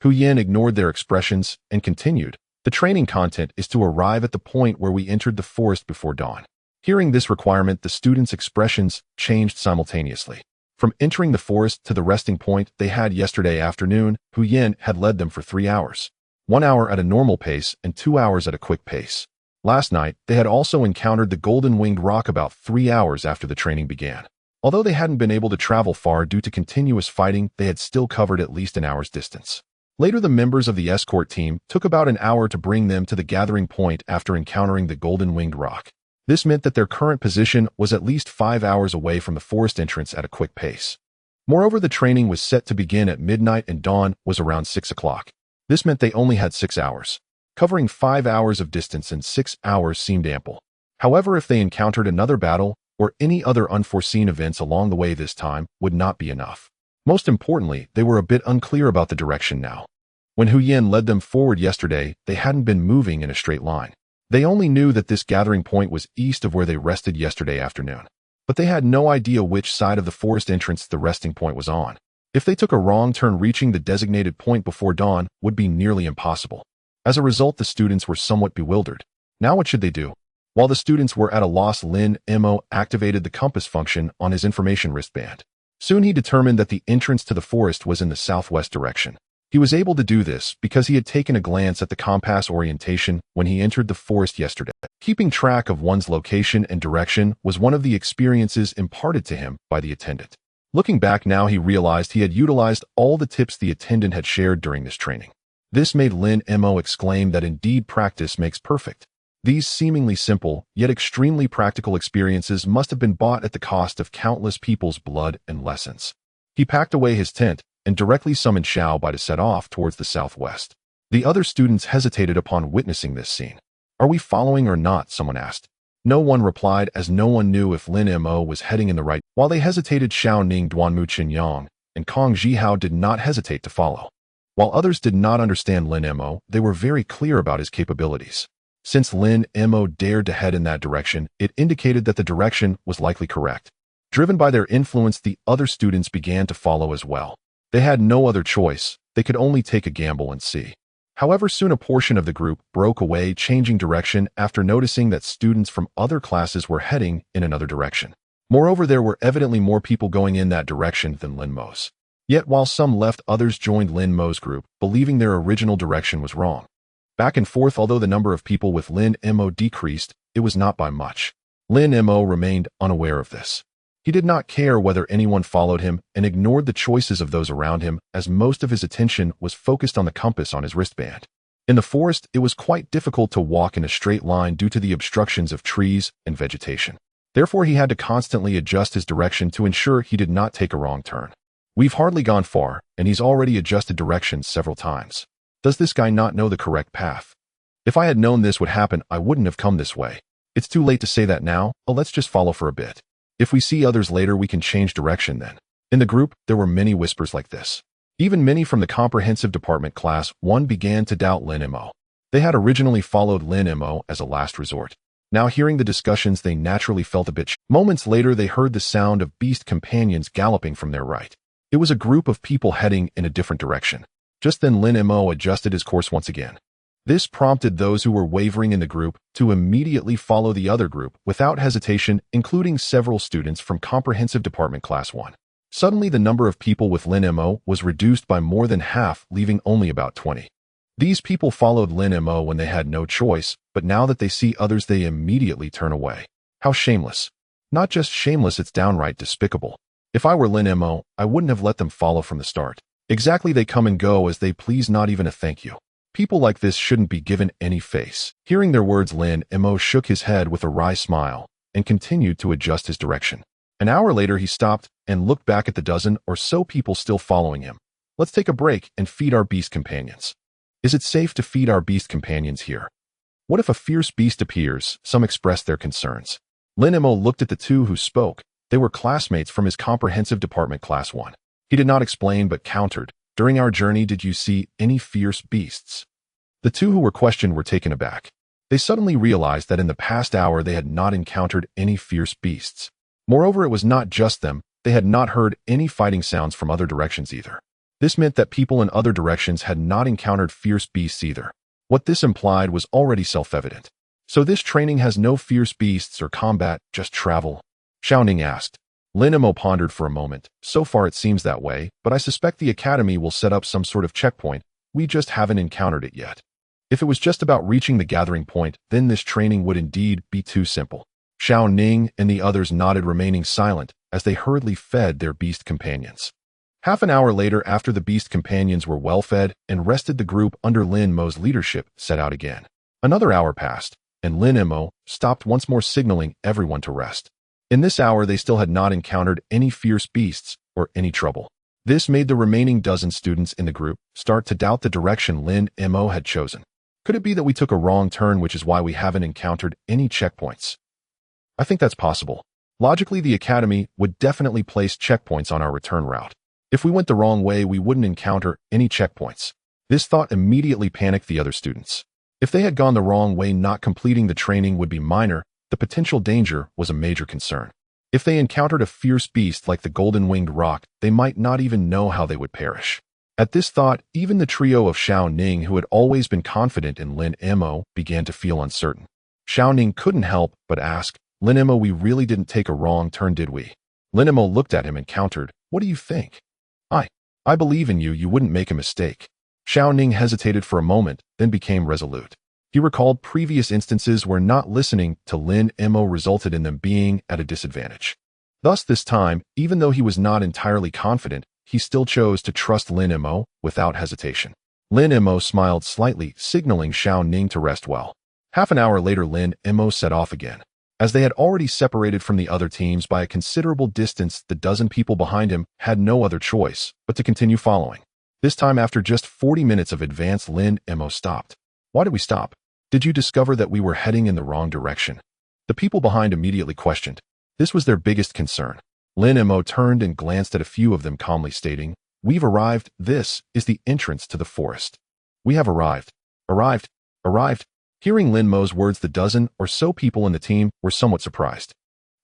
Speaker 1: Hu Yin ignored their expressions and continued, "The training content is to arrive at the point where we entered the forest before dawn." Hearing this requirement, the students' expressions changed simultaneously. From entering the forest to the resting point they had yesterday afternoon, Hu Yin had led them for 3 hours. 1 hour at a normal pace and 2 hours at a quick pace. Last night, they had also encountered the golden-winged rock about 3 hours after the training began. Although they hadn't been able to travel far due to continuous fighting, they had still covered at least an hour's distance. Later, the members of the escort team took about an hour to bring them to the gathering point after encountering the golden-winged rock. This meant that their current position was at least 5 hours away from the forest entrance at a quick pace. Moreover, the training was set to begin at midnight and dawn was around 6 o'clock. This meant they only had 6 hours. Covering 5 hours of distance in 6 hours seemed ample. However, if they encountered another battle, or any other unforeseen events along the way, this time would not be enough. Most importantly, they were a bit unclear about the direction now. When Hu Yin led them forward yesterday, they hadn't been moving in a straight line. They only knew that this gathering point was east of where they rested yesterday afternoon. But they had no idea which side of the forest entrance the resting point was on. If they took a wrong turn, reaching the designated point before dawn would be nearly impossible. As a result, the students were somewhat bewildered. Now what should they do? While the students were at a loss, Lin Mo activated the compass function on his information wristband. Soon he determined that the entrance to the forest was in the southwest direction. He was able to do this because he had taken a glance at the compass orientation when he entered the forest yesterday. Keeping track of one's location and direction was one of the experiences imparted to him by the attendant. Looking back now, he realized he had utilized all the tips the attendant had shared during this training. This made Lin Mo exclaim that indeed practice makes perfect. These seemingly simple, yet extremely practical experiences must have been bought at the cost of countless people's blood and lessons. He packed away his tent and directly summoned Xiao Bai to set off towards the southwest. The other students hesitated upon witnessing this scene. "Are we following or not?" someone asked. No one replied, as no one knew if Lin Mo was heading in the right. While they hesitated, Xiao Ning, Duanmu Qinyang, and Kong Jihao did not hesitate to follow. While others did not understand Lin Mo, they were very clear about his capabilities. Since Lin Mo dared to head in that direction, it indicated that the direction was likely correct. Driven by their influence, the other students began to follow as well. They had no other choice. They could only take a gamble and see. However, soon a portion of the group broke away, changing direction after noticing that students from other classes were heading in another direction. Moreover, there were evidently more people going in that direction than Lin Mo's. Yet while some left, others joined Lin Mo's group, believing their original direction was wrong. Back and forth, although the number of people with Lin Mo decreased, it was not by much. Lin Mo remained unaware of this. He did not care whether anyone followed him and ignored the choices of those around him, as most of his attention was focused on the compass on his wristband. In the forest, it was quite difficult to walk in a straight line due to the obstructions of trees and vegetation. Therefore, he had to constantly adjust his direction to ensure he did not take a wrong turn. "We've hardly gone far, and he's already adjusted directions several times. Does this guy not know the correct path? If I had known this would happen, I wouldn't have come this way. It's too late to say that now. Let's just follow for a bit. If we see others later, we can change direction then." In the group, there were many whispers like this. Even many from the comprehensive department class 1 began to doubt Lin Mo. They had originally followed Lin Mo as a last resort. Now, hearing the discussions, they naturally felt a bit. Moments later, they heard the sound of beast companions galloping from their right. It was a group of people heading in a different direction. Just then, Lin Mo adjusted his course once again. This prompted those who were wavering in the group to immediately follow the other group without hesitation, including several students from Comprehensive Department Class 1. Suddenly, the number of people with Lin Mo was reduced by more than half, leaving only about 20. These people followed Lin Mo when they had no choice, but now that they see others, they immediately turn away. How shameless. Not just shameless, it's downright despicable. If I were Lin Mo, I wouldn't have let them follow from the start. Exactly, they come and go as they please, not even a thank you. People like this shouldn't be given any face. Hearing their words, Lin Mo shook his head with a wry smile and continued to adjust his direction. An hour later, he stopped and looked back at the dozen or so people still following him. Let's take a break and feed our beast companions. Is it safe to feed our beast companions here? What if a fierce beast appears? Some expressed their concerns. Lin Mo looked at the two who spoke. They were classmates from his comprehensive department class 1. He did not explain but countered, "During our journey, did you see any fierce beasts?" The two who were questioned were taken aback. They suddenly realized that in the past hour they had not encountered any fierce beasts. Moreover, it was not just them. They had not heard any fighting sounds from other directions either. This meant that people in other directions had not encountered fierce beasts either. What this implied was already self-evident. So this training has no fierce beasts or combat, just travel? Xiao Ning asked. Lin Mo pondered for a moment. So far it seems that way, but I suspect the academy will set up some sort of checkpoint. We just haven't encountered it yet. If it was just about reaching the gathering point, then this training would indeed be too simple. Xiao Ning and the others nodded, remaining silent as they hurriedly fed their beast companions. Half an hour later, after the beast companions were well fed and rested, the group under Lin Mo's leadership set out again. Another hour passed, and Lin Mo stopped once more, signaling everyone to rest. In this hour, they still had not encountered any fierce beasts or any trouble. This made the remaining dozen students in the group start to doubt the direction Lin Mo had chosen. Could it be that we took a wrong turn, which is why we haven't encountered any checkpoints? I think that's possible. Logically, the academy would definitely place checkpoints on our return route. If we went the wrong way, we wouldn't encounter any checkpoints. This thought immediately panicked the other students. If they had gone the wrong way, not completing the training would be minor. The potential danger was a major concern. If they encountered a fierce beast like the golden-winged roc, they might not even know how they would perish. At this thought, even the trio of Xiao Ning, who had always been confident in Lin Mo, began to feel uncertain. Xiao Ning couldn't help but ask, "Lin Mo, we really didn't take a wrong turn, did we?" Lin Mo looked at him and countered, "What do you think?" I believe in you. You wouldn't make a mistake." Xiao Ning hesitated for a moment, then became resolute. He recalled previous instances where not listening to Lin Mo resulted in them being at a disadvantage. Thus, this time, even though he was not entirely confident, he still chose to trust Lin Mo without hesitation. Lin Mo smiled slightly, signaling Xiao Ning to rest well. Half an hour later, Lin Mo set off again. As they had already separated from the other teams by a considerable distance, the dozen people behind him had no other choice but to continue following. This time, after just 40 minutes of advance, Lin Mo stopped. "Why did we stop? Did you discover that we were heading in the wrong direction?" The people behind immediately questioned. This was their biggest concern. Lin Mo turned and glanced at a few of them, calmly stating, "We've arrived. This is the entrance to the forest. We have arrived. Arrived." Hearing Lin Mo's words, the dozen or so people in the team were somewhat surprised.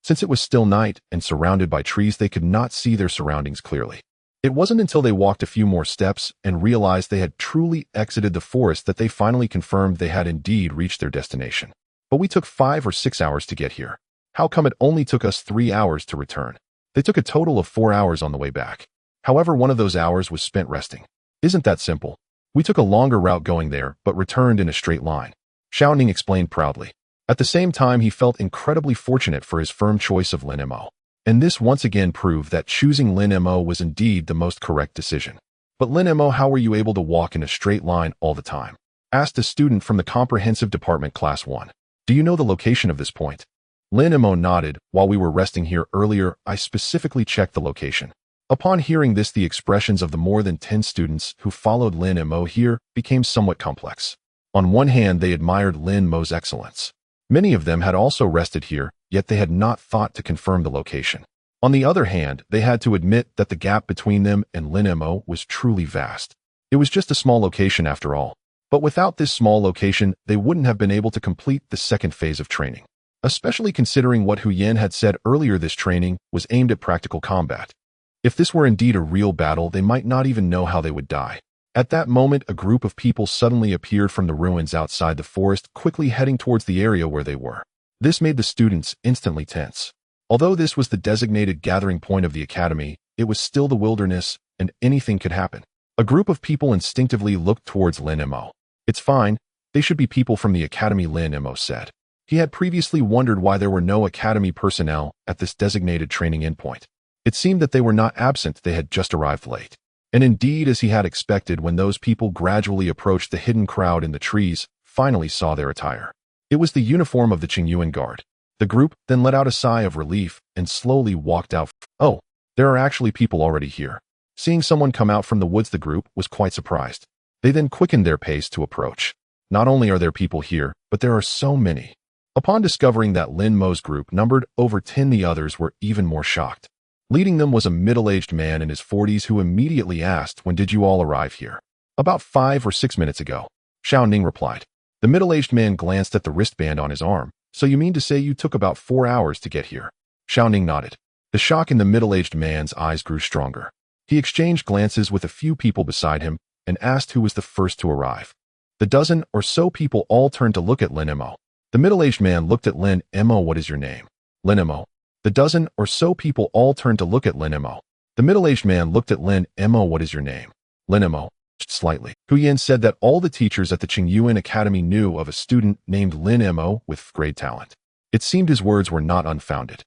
Speaker 1: Since it was still night and surrounded by trees, they could not see their surroundings clearly. It wasn't until they walked a few more steps and realized they had truly exited the forest that they finally confirmed they had indeed reached their destination. "But we took 5 or 6 hours to get here. How come it only took us 3 hours to return?" They took a total of 4 hours on the way back. However, one of those hours was spent resting. "Isn't that simple? We took a longer route going there, but returned in a straight line," Xiao Ning explained proudly. At the same time, he felt incredibly fortunate for his firm choice of Lin Mo. And this once again proved that choosing Lin Mo was indeed the most correct decision. "But Lin Mo, how were you able to walk in a straight line all the time?" asked a student from the comprehensive department class 1. "Do you know the location of this point?" Lin Mo nodded. "While we were resting here earlier, I specifically checked the location." Upon hearing this, the expressions of the more than 10 students who followed Lin Mo here became somewhat complex. On one hand, they admired Lin Mo's excellence. Many of them had also rested here, yet they had not thought to confirm the location. On the other hand, they had to admit that the gap between them and Lin Mo was truly vast. It was just a small location after all. But without this small location, they wouldn't have been able to complete the second phase of training. Especially considering what Hu Yan had said earlier, this training was aimed at practical combat. If this were indeed a real battle, they might not even know how they would die. At that moment, a group of people suddenly appeared from the ruins outside the forest, quickly heading towards the area where they were. This made the students instantly tense. Although this was the designated gathering point of the academy, it was still the wilderness, and anything could happen. A group of people instinctively looked towards Lin Mo. "It's fine. They should be people from the academy," Lin Mo said. He had previously wondered why there were no academy personnel at this designated training endpoint. It seemed that they were not absent, they had just arrived late. And indeed, as he had expected, when those people gradually approached, the hidden crowd in the trees finally saw their attire. It was the uniform of the Qingyuan Guard. The group then let out a sigh of relief and slowly walked out. Oh, there are actually people already here. Seeing someone come out from the woods, the group was quite surprised. They then quickened their pace to approach. Not only are there people here, but there are so many. Upon discovering that Lin Mo's group numbered over 10, the others were even more shocked. Leading them was a middle-aged man in his 40s who immediately asked, "When did you all arrive here?" "About 5 or 6 minutes ago," Xiao Ning replied. The middle-aged man glanced at the wristband on his arm. "So you mean to say you took about 4 hours to get here?" Xiao Ning nodded. The shock in the middle-aged man's eyes grew stronger. He exchanged glances with a few people beside him and asked who was the first to arrive. The dozen or so people all turned to look at Lin Mo. The middle-aged man looked at Lin Mo. "What is your name?" "Lin Mo." The dozen or so people all turned to look at Lin Mo. The middle-aged man looked at Lin Mo. "What is your name?" "Lin Mo." Slightly. Hu Yin said that all the teachers at the Qingyuan Academy knew of a student named Lin Mo with great talent. It seemed his words were not unfounded.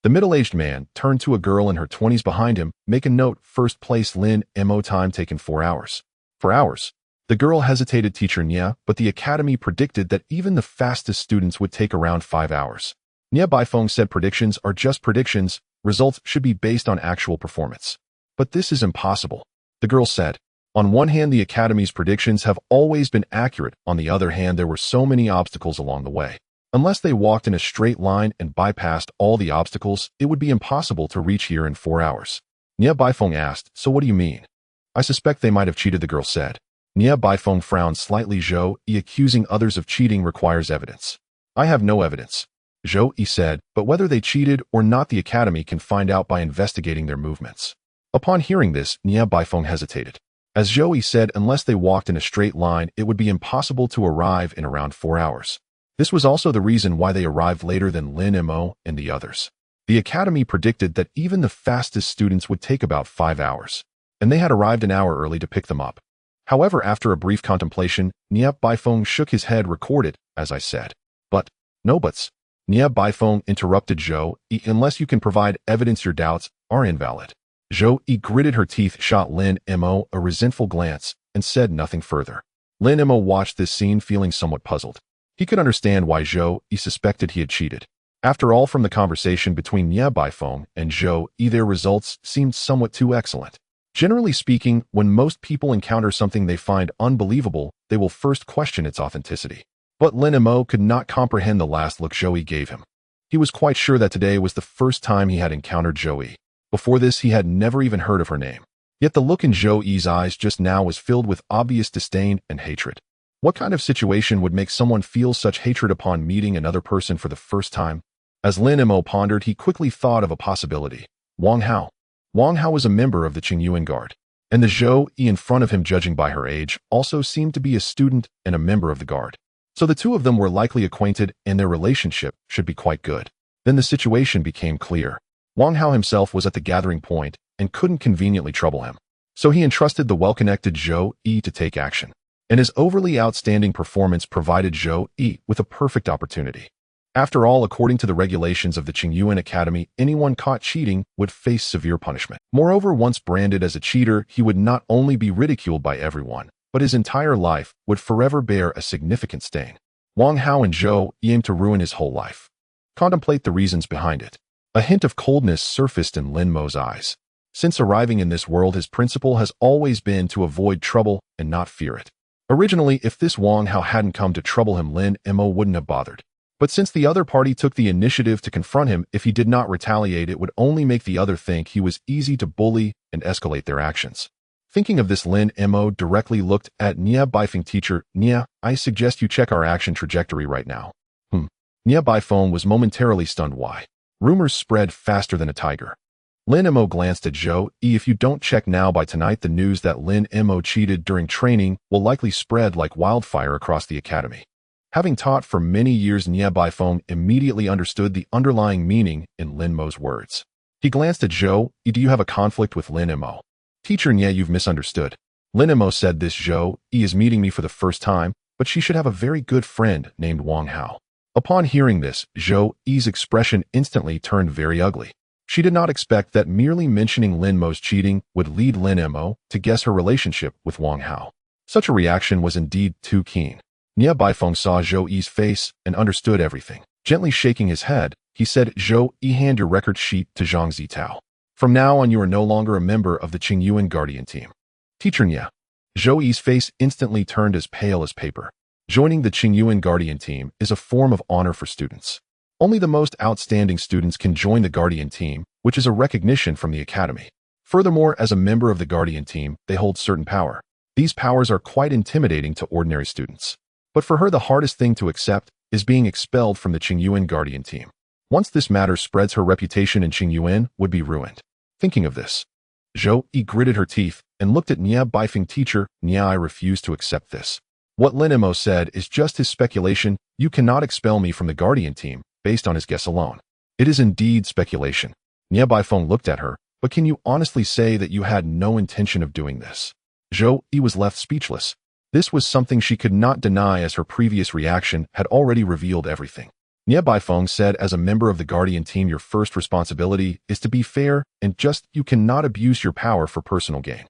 Speaker 1: The middle-aged man turned to a girl in her 20s behind him. "Make a note, first place Lin Mo, time taken 4 hours. 4 hours. The girl hesitated. "Teacher Nia, but the academy predicted that even the fastest students would take around 5 hours. Nia Baifeng said predictions are just predictions, results should be based on actual performance. "But this is impossible," the girl said. "On one hand, the academy's predictions have always been accurate. On the other hand, there were so many obstacles along the way. Unless they walked in a straight line and bypassed all the obstacles, it would be impossible to reach here in 4 hours." Nia Baifeng asked, "So what do you mean?" "I suspect they might have cheated," the girl said. Nia Baifeng frowned slightly. "Zhou Yi, accusing others of cheating requires evidence." "I have no evidence," Zhou Yi said, "but whether they cheated or not, the academy can find out by investigating their movements." Upon hearing this, Nia Baifeng hesitated. As Zhou Yi said, unless they walked in a straight line, it would be impossible to arrive in around 4 hours. This was also the reason why they arrived later than Lin Mo and the others. The academy predicted that even the fastest students would take about 5 hours, and they had arrived an hour early to pick them up. However, after a brief contemplation, Nia Baifeng shook his head. "Record it, as I said." "But, no buts." Nia Baifeng interrupted Zhou Yi, "Unless you can provide evidence, your doubts are invalid." Zhou Yi gritted her teeth, shot Lin Mo a resentful glance, and said nothing further. Lin Mo watched this scene feeling somewhat puzzled. He could understand why Zhou Yi suspected he had cheated. After all, from the conversation between Nia Baifeng and Zhou Yi, their results seemed somewhat too excellent. Generally speaking, when most people encounter something they find unbelievable, they will first question its authenticity. But Lin Mo could not comprehend the last look Zhou Yi gave him. He was quite sure that today was the first time he had encountered Zhou Yi. Before this, he had never even heard of her name. Yet the look in Zhou Yi's eyes just now was filled with obvious disdain and hatred. What kind of situation would make someone feel such hatred upon meeting another person for the first time? As Lin Mo pondered, he quickly thought of a possibility. Wang Hao. Wang Hao was a member of the Qingyuan Guard, and the Zhou Yi in front of him, judging by her age, also seemed to be a student and a member of the Guard. So the two of them were likely acquainted, and their relationship should be quite good. Then the situation became clear. Wang Hao himself was at the gathering point and couldn't conveniently trouble him. So he entrusted the well-connected Zhou Yi to take action. And his overly outstanding performance provided Zhou Yi with a perfect opportunity. After all, according to the regulations of the Qingyuan Academy, anyone caught cheating would face severe punishment. Moreover, once branded as a cheater, he would not only be ridiculed by everyone, but his entire life would forever bear a significant stain. Wang Hao and Zhou Yi aimed to ruin his whole life. Contemplate the reasons behind it. A hint of coldness surfaced in Lin Mo's eyes. Since arriving in this world, his principle has always been to avoid trouble and not fear it. Originally, if this Wang Hao hadn't come to trouble him, Lin Mo wouldn't have bothered. But since the other party took the initiative to confront him, if he did not retaliate, it would only make the other think he was easy to bully and escalate their actions. Thinking of this, Lin Mo directly looked at Nia Baifeng. "Teacher, Nia, I suggest you check our action trajectory right now." Nia Baifeng was momentarily stunned. Why? Rumors spread faster than a tiger. Lin Mo glanced at Zhou Yi. "If you don't check now, by tonight, the news that Lin Mo cheated during training will likely spread like wildfire across the academy." Having taught for many years, Nia Baifeng immediately understood the underlying meaning in Lin Mo's words. He glanced at Zhou Yi. "Do you have a conflict with Lin Mo?" "Teacher Nia, you've misunderstood. Lin Mo said this Zhou Yi is meeting me for the first time, but she should have a very good friend named Wang Hao." Upon hearing this, Zhou Yi's expression instantly turned very ugly. She did not expect that merely mentioning Lin Mo's cheating would lead Lin Mo to guess her relationship with Wang Hao. Such a reaction was indeed too keen. Nie Baifeng saw Zhou Yi's face and understood everything. Gently shaking his head, he said, Zhou Yi, hand your record sheet to Zhang Zitao. From now on you are no longer a member of the Qingyuan Guardian Team. Teacher Nie. Zhou Yi's face instantly turned as pale as paper. Joining the Qingyuan Guardian Team is a form of honor for students. Only the most outstanding students can join the Guardian Team, which is a recognition from the Academy. Furthermore, as a member of the Guardian Team, they hold certain power. These powers are quite intimidating to ordinary students. But for her, the hardest thing to accept is being expelled from the Qingyuan Guardian Team. Once this matter spreads, her reputation in Qingyuan would be ruined. Thinking of this, Zhou Yi gritted her teeth and looked at Nie Baifeng. Teacher, Nie, I refuse to accept this. What Lin Mo said is just his speculation. You cannot expel me from the Guardian Team based on his guess alone. It is indeed speculation. Nie Baifeng looked at her, but can you honestly say that you had no intention of doing this? Zhou Yi was left speechless. This was something she could not deny, as her previous reaction had already revealed everything. Nie Baifeng said, as a member of the Guardian Team, your first responsibility is to be fair and just. You cannot abuse your power for personal gain.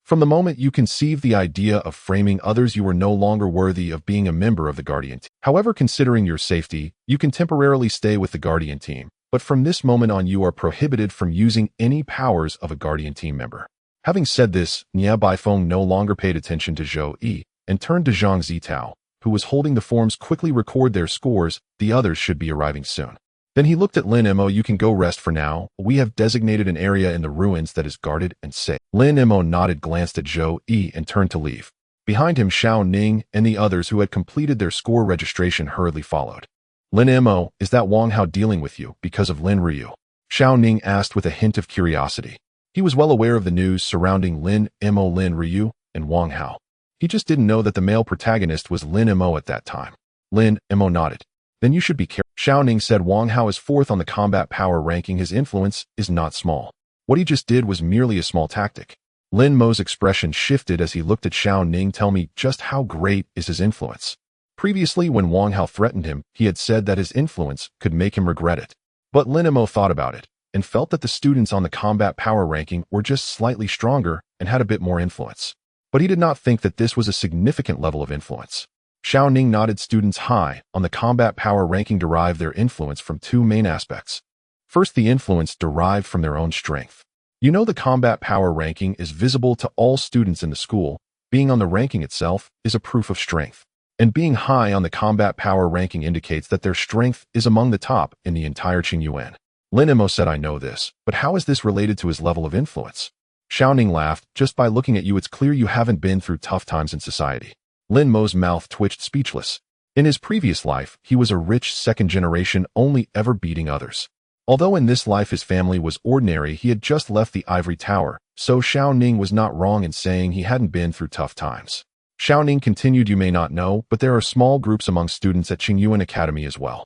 Speaker 1: From the moment you conceived the idea of framing others, you were no longer worthy of being a member of the Guardian Team. However, considering your safety, you can temporarily stay with the Guardian Team, but from this moment on you are prohibited from using any powers of a Guardian Team member. Having said this, Nie Baifeng no longer paid attention to Zhou Yi and turned to Zhang Zitao, who was holding the forms. Quickly record their scores, the others should be arriving soon. Then he looked at Lin Mo. You can go rest for now. We have designated an area in the ruins that is guarded and safe. Lin Mo nodded, glanced at Zhou Yi, and turned to leave. Behind him, Xiao Ning and the others who had completed their score registration hurriedly followed. Lin Mo, is that Wang Hao dealing with you because of Lin Ryu? Xiao Ning asked with a hint of curiosity. He was well aware of the news surrounding Lin Mo, Lin Ryu, and Wang Hao. He just didn't know that the male protagonist was Lin Mo at that time. Lin Mo nodded. Then you should be careful. Xiao Ning said, Wang Hao is 4th on the combat power ranking. His influence is not small. What he just did was merely a small tactic. Lin Mo's expression shifted as he looked at Xiao Ning. Tell me, just how great is his influence? Previously, when Wang Hao threatened him, he had said that his influence could make him regret it. But Lin Mo thought about it and felt that the students on the combat power ranking were just slightly stronger and had a bit more influence. But he did not think that this was a significant level of influence. Xiao Ning nodded. Students high on the combat power ranking derive their influence from 2 main aspects. First, the influence derived from their own strength. You know, the combat power ranking is visible to all students in the school. Being on the ranking itself is a proof of strength. And being high on the combat power ranking indicates that their strength is among the top in the entire Qingyuan. Lin Mo said, I know this, but how is this related to his level of influence? Xiao Ning laughed. Just by looking at you, it's clear you haven't been through tough times in society. Lin Mo's mouth twitched, speechless. In his previous life, he was a rich second generation, only ever beating others. Although in this life his family was ordinary, he had just left the ivory tower, so Xiao Ning was not wrong in saying he hadn't been through tough times. Xiao Ning continued, you may not know, but there are small groups among students at Qingyuan Academy as well.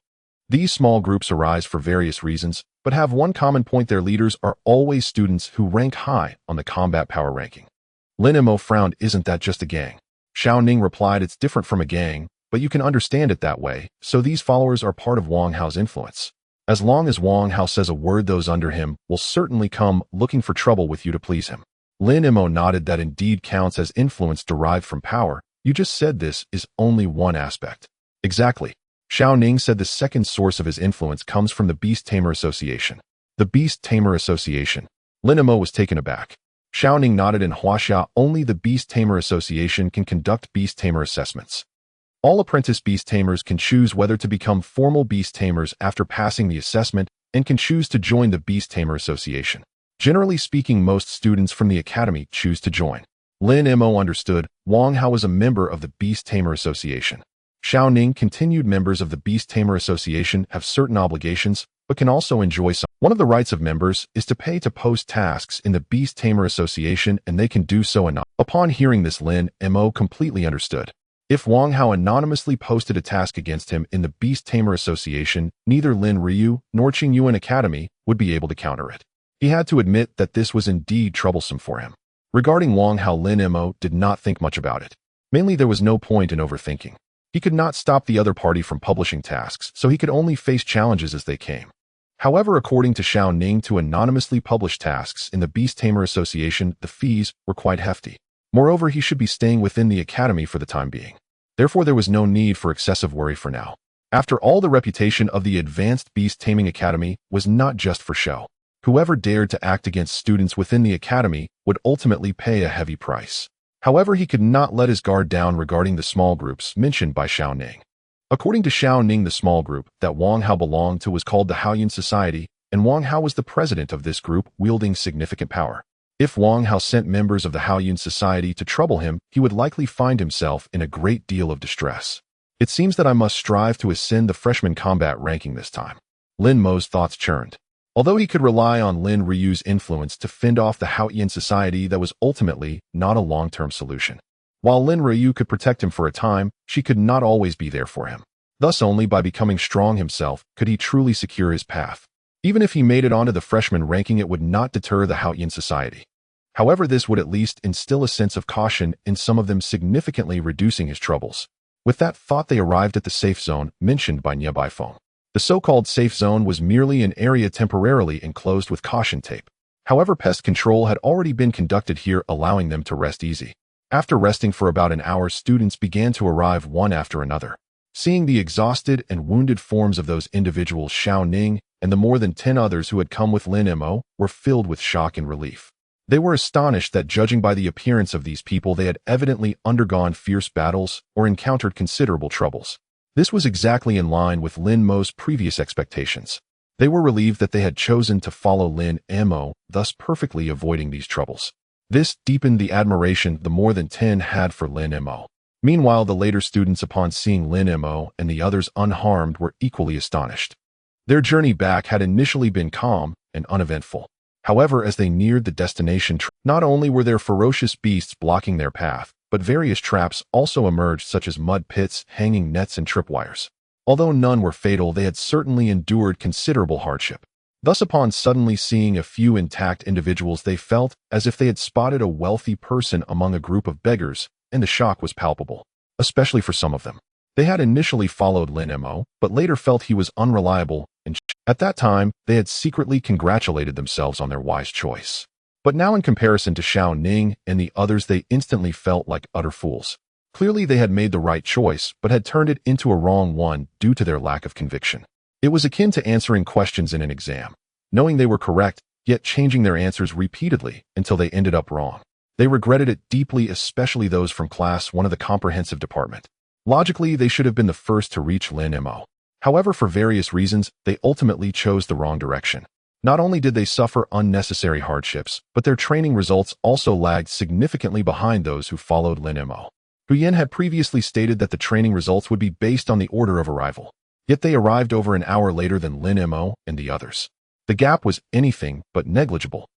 Speaker 1: These small groups arise for various reasons, but have one common point: their leaders are always students who rank high on the combat power ranking. Lin Mo frowned. Isn't that just a gang? Xiao Ning replied, it's different from a gang, but you can understand it that way. So these followers are part of Wang Hao's influence. As long as Wang Hao says a word, those under him will certainly come looking for trouble with you to please him. Lin Mo nodded. That indeed counts as influence derived from power. You just said this is only one aspect. Exactly. Xiao Ning said the second source of his influence comes from the Beast Tamer Association. The Beast Tamer Association. Lin Mo was taken aback. Xiao Ning nodded. In Huaxia, only the Beast Tamer Association can conduct beast tamer assessments. All apprentice beast tamers can choose whether to become formal beast tamers after passing the assessment and can choose to join the Beast Tamer Association. Generally speaking, most students from the academy choose to join. Lin Mo understood. Wang Hao was a member of the Beast Tamer Association. Xiao Ning continued. Members of the Beast Tamer Association have certain obligations, but can also enjoy some. One of the rights of members is to pay to post tasks in the Beast Tamer Association, and they can do so anonymously. Upon hearing this, Lin Mo completely understood. If Wang Hao anonymously posted a task against him in the Beast Tamer Association, neither Lin Ryu nor Qingyuan Academy would be able to counter it. He had to admit that this was indeed troublesome for him. Regarding Wang Hao, Lin Mo did not think much about it. Mainly, there was no point in overthinking. He could not stop the other party from publishing tasks, so he could only face challenges as they came. However, according to Xiao Ning to anonymously published tasks in the Beast Tamer Association, the fees were quite hefty. Moreover, he should be staying within the academy for the time being. Therefore, there was no need for excessive worry for now. After all, the reputation of the Advanced Beast Taming Academy was not just for show. Whoever dared to act against students within the academy would ultimately pay a heavy price. However, he could not let his guard down regarding the small groups mentioned by Xiao Ning. According to Xiao Ning, the small group that Wang Hao belonged to was called the Haoyun Society, and Wang Hao was the president of this group, wielding significant power. If Wang Hao sent members of the Haoyun Society to trouble him, he would likely find himself in a great deal of distress. It seems that I must strive to ascend the freshman combat ranking this time. Lin Mo's thoughts churned. Although he could rely on Lin Ryu's influence to fend off the Haoyun Society, that was ultimately not a long-term solution. While Lin Ryu could protect him for a time, she could not always be there for him. Thus, only by becoming strong himself could he truly secure his path. Even if he made it onto the freshman ranking, it would not deter the Haoyun Society. However, this would at least instill a sense of caution in some of them, significantly reducing his troubles. With that thought, they arrived at the safe zone mentioned by Nye Baifeng. The so-called safe zone was merely an area temporarily enclosed with caution tape. However, pest control had already been conducted here, allowing them to rest easy. After resting for about an hour, students began to arrive one after another. Seeing the exhausted and wounded forms of those individuals, Xiao Ning and the more than 10 others who had come with Lin Mo were filled with shock and relief. They were astonished that, judging by the appearance of these people, they had evidently undergone fierce battles or encountered considerable troubles. This was exactly in line with Lin Mo's previous expectations. They were relieved that they had chosen to follow Lin Mo, thus perfectly avoiding these troubles. This deepened the admiration the more than 10 had for Lin Mo. Meanwhile, the later students, upon seeing Lin Mo and the others unharmed, were equally astonished. Their journey back had initially been calm and uneventful. However, as they neared the destination, not only were there ferocious beasts blocking their path, but various traps also emerged, such as mud pits, hanging nets, and tripwires. Although none were fatal, they had certainly endured considerable hardship. Thus, upon suddenly seeing a few intact individuals, they felt as if they had spotted a wealthy person among a group of beggars, and the shock was palpable, especially for some of them. They had initially followed Lin Mo, but later felt he was unreliable, and at that time, they had secretly congratulated themselves on their wise choice. But now, in comparison to Xiao Ning and the others, they instantly felt like utter fools. Clearly, they had made the right choice, but had turned it into a wrong one due to their lack of conviction. It was akin to answering questions in an exam, knowing they were correct, yet changing their answers repeatedly until they ended up wrong. They regretted it deeply, especially those from Class 1 of the Comprehensive Department. Logically, they should have been the first to reach Lin Mo. However, for various reasons, they ultimately chose the wrong direction. Not only did they suffer unnecessary hardships, but their training results also lagged significantly behind those who followed Lin Mo. Huyen had previously stated that the training results would be based on the order of arrival. Yet they arrived over an hour later than Lin Mo and the others. The gap was anything but negligible.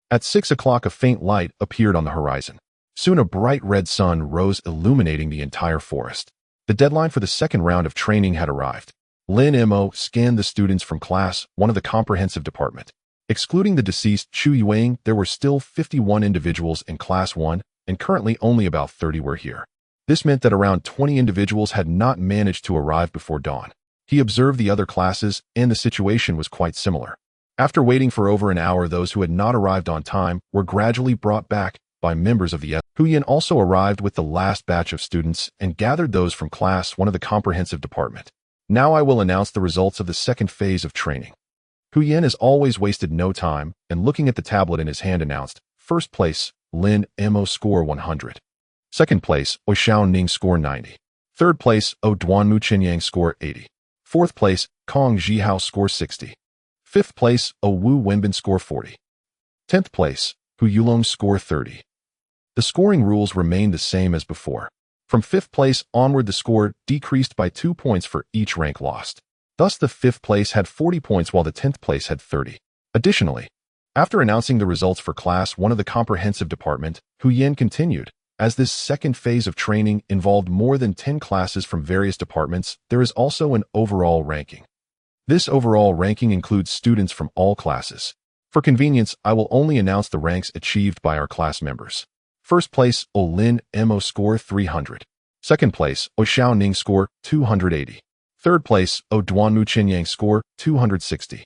Speaker 1: At 6 o'clock, a faint light appeared on the horizon. Soon a bright red sun rose, illuminating the entire forest. The deadline for the second round of training had arrived. Lin Mo scanned the students from Class 1 of the Comprehensive Department. Excluding the deceased Chu Yuang, there were still 51 individuals in Class 1, and currently only about 30 were here. This meant that around 20 individuals had not managed to arrive before dawn. He observed the other classes, and the situation was quite similar. After waiting for over an hour, those who had not arrived on time were gradually brought back by members of the Huyen also arrived with the last batch of students and gathered those from Class 1 of the Comprehensive Department. Now I will announce the results of the second phase of training. Huyen, as always, wasted no time, and looking at the tablet in his hand, announced, First place, Lin Mo, score 100. Second place, Oi Xiao Ning, score 90. Third place, O Duanmu Qinyang, score 80. Fourth place, Kong Zhihao, score 60. Fifth place, O Wu Wenbin, score 40. 10th place, Hu Yulong, score 30. The scoring rules remained the same as before. From 5th place onward, the score decreased by 2 points for each rank lost. Thus, the 5th place had 40 points while the 10th place had 30. Additionally, after announcing the results for Class 1 of the Comprehensive Department, Huyen continued, as this second phase of training involved more than 10 classes from various departments, there is also an overall ranking. This overall ranking includes students from all classes. For convenience, I will only announce the ranks achieved by our class members. First place, O Lin Mo, score 300. Second place, O Xiao Ning, score 280. Third place, O Duanmu Qinyang, score 260.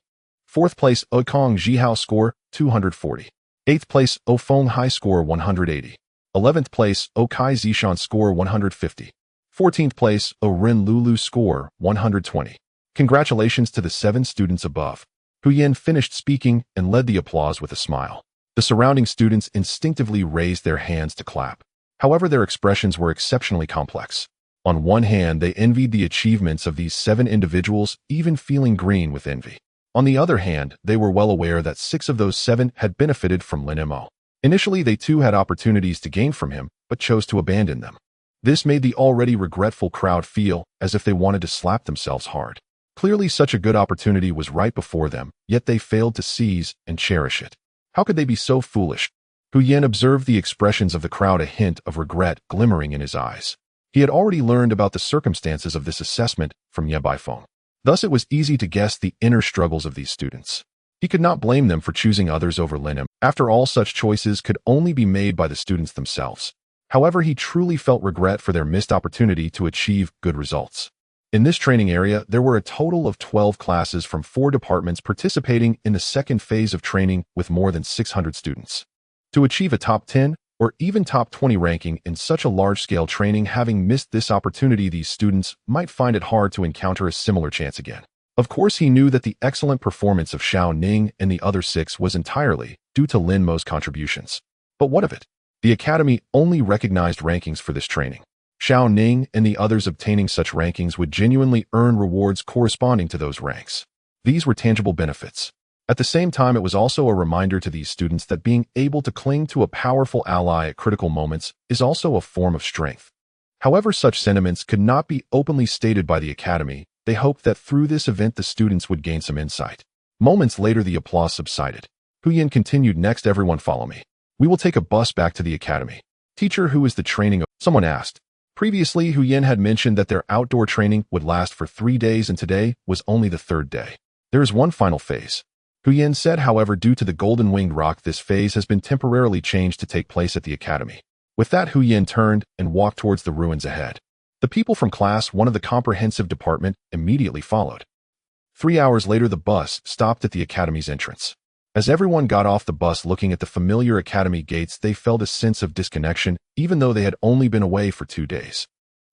Speaker 1: 4th place, Okong Jihao score, 240. 8th place, Ofeng High score, 180. 11th place, Okai Zishan score, 150. 14th place, Orin Lulu score, 120. Congratulations to the 7 students above. Huyen finished speaking and led the applause with a smile. The surrounding students instinctively raised their hands to clap. However, their expressions were exceptionally complex. On one hand, they envied the achievements of these 7 individuals, even feeling green with envy. On the other hand, they were well aware that 6 of those 7 had benefited from Lin Mo. Initially, they too had opportunities to gain from him, but chose to abandon them. This made the already regretful crowd feel as if they wanted to slap themselves hard. Clearly, such a good opportunity was right before them, yet they failed to seize and cherish it. How could they be so foolish? Huyen observed the expressions of the crowd, a hint of regret glimmering in his eyes. He had already learned about the circumstances of this assessment from Ye Baifeng. Thus, it was easy to guess the inner struggles of these students. He could not blame them for choosing others over Lin Mo. After all, such choices could only be made by the students themselves. However, he truly felt regret for their missed opportunity to achieve good results. In this training area, there were a total of 12 classes from 4 departments participating in the second phase of training with more than 600 students. To achieve a top 10 or even top 20 ranking in such a large-scale training, having missed this opportunity, these students might find it hard to encounter a similar chance again. Of course, he knew that the excellent performance of Xiao Ning and the other 6 was entirely due to Lin Mo's contributions. But what of it? The Academy only recognized rankings for this training. Xiao Ning and the others obtaining such rankings would genuinely earn rewards corresponding to those ranks. These were tangible benefits. At the same time, it was also a reminder to these students that being able to cling to a powerful ally at critical moments is also a form of strength. However, such sentiments could not be openly stated by the Academy. They hoped that through this event the students would gain some insight. Moments later, the applause subsided. Huyen continued, "Next, everyone follow me. We will take a bus back to the Academy." "Teacher, who is the training?" someone asked. Previously, Huyen had mentioned that their outdoor training would last for 3 days and today was only the 3rd day. There is one final phase. Huyen said, however, due to the golden winged rock, this phase has been temporarily changed to take place at the Academy. With that, Huyen turned and walked towards the ruins ahead. The people from Class 1 of the Comprehensive Department immediately followed. 3 hours later, the bus stopped at the Academy's entrance. As everyone got off the bus looking at the familiar Academy gates, they felt a sense of disconnection, even though they had only been away for 2 days.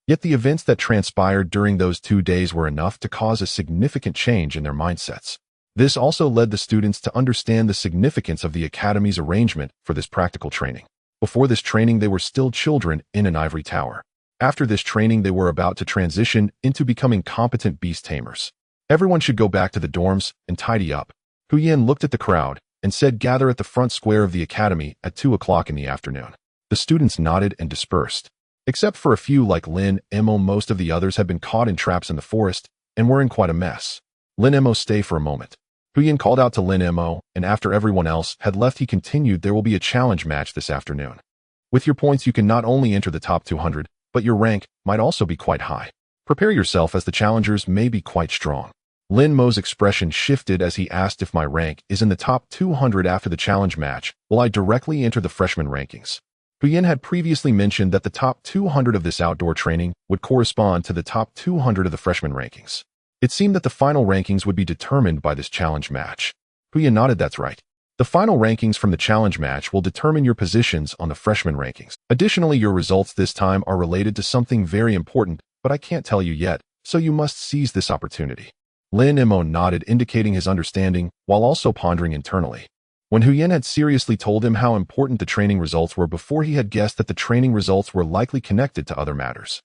Speaker 1: Yet the events that transpired during those 2 days were enough to cause a significant change in their mindsets. This also led the students to understand the significance of the Academy's arrangement for this practical training. Before this training, they were still children in an ivory tower. After this training, they were about to transition into becoming competent beast tamers. Everyone should go back to the dorms and tidy up. Huyen looked at the crowd and said, "Gather at the front square of the Academy at 2 o'clock in the afternoon." The students nodded and dispersed. Except for a few like Lin Mo, most of the others had been caught in traps in the forest and were in quite a mess. "Lin Mo, stay for a moment." Huyen called out to Lin Mo, and after everyone else had left, he continued, "There will be a challenge match this afternoon. With your points, you can not only enter the top 200, but your rank might also be quite high. Prepare yourself, as the challengers may be quite strong." Lin Mo's expression shifted as he asked, "If my rank is in the top 200 after the challenge match, will I directly enter the freshman rankings?" Huyen had previously mentioned that the top 200 of this outdoor training would correspond to the top 200 of the freshman rankings. It seemed that the final rankings would be determined by this challenge match. Huyen nodded, "That's right. The final rankings from the challenge match will determine your positions on the freshman rankings. Additionally, your results this time are related to something very important, but I can't tell you yet, so you must seize this opportunity." Lin Mo nodded, indicating his understanding, while also pondering internally. When Huyen had seriously told him how important the training results were before, he had guessed that the training results were likely connected to other matters.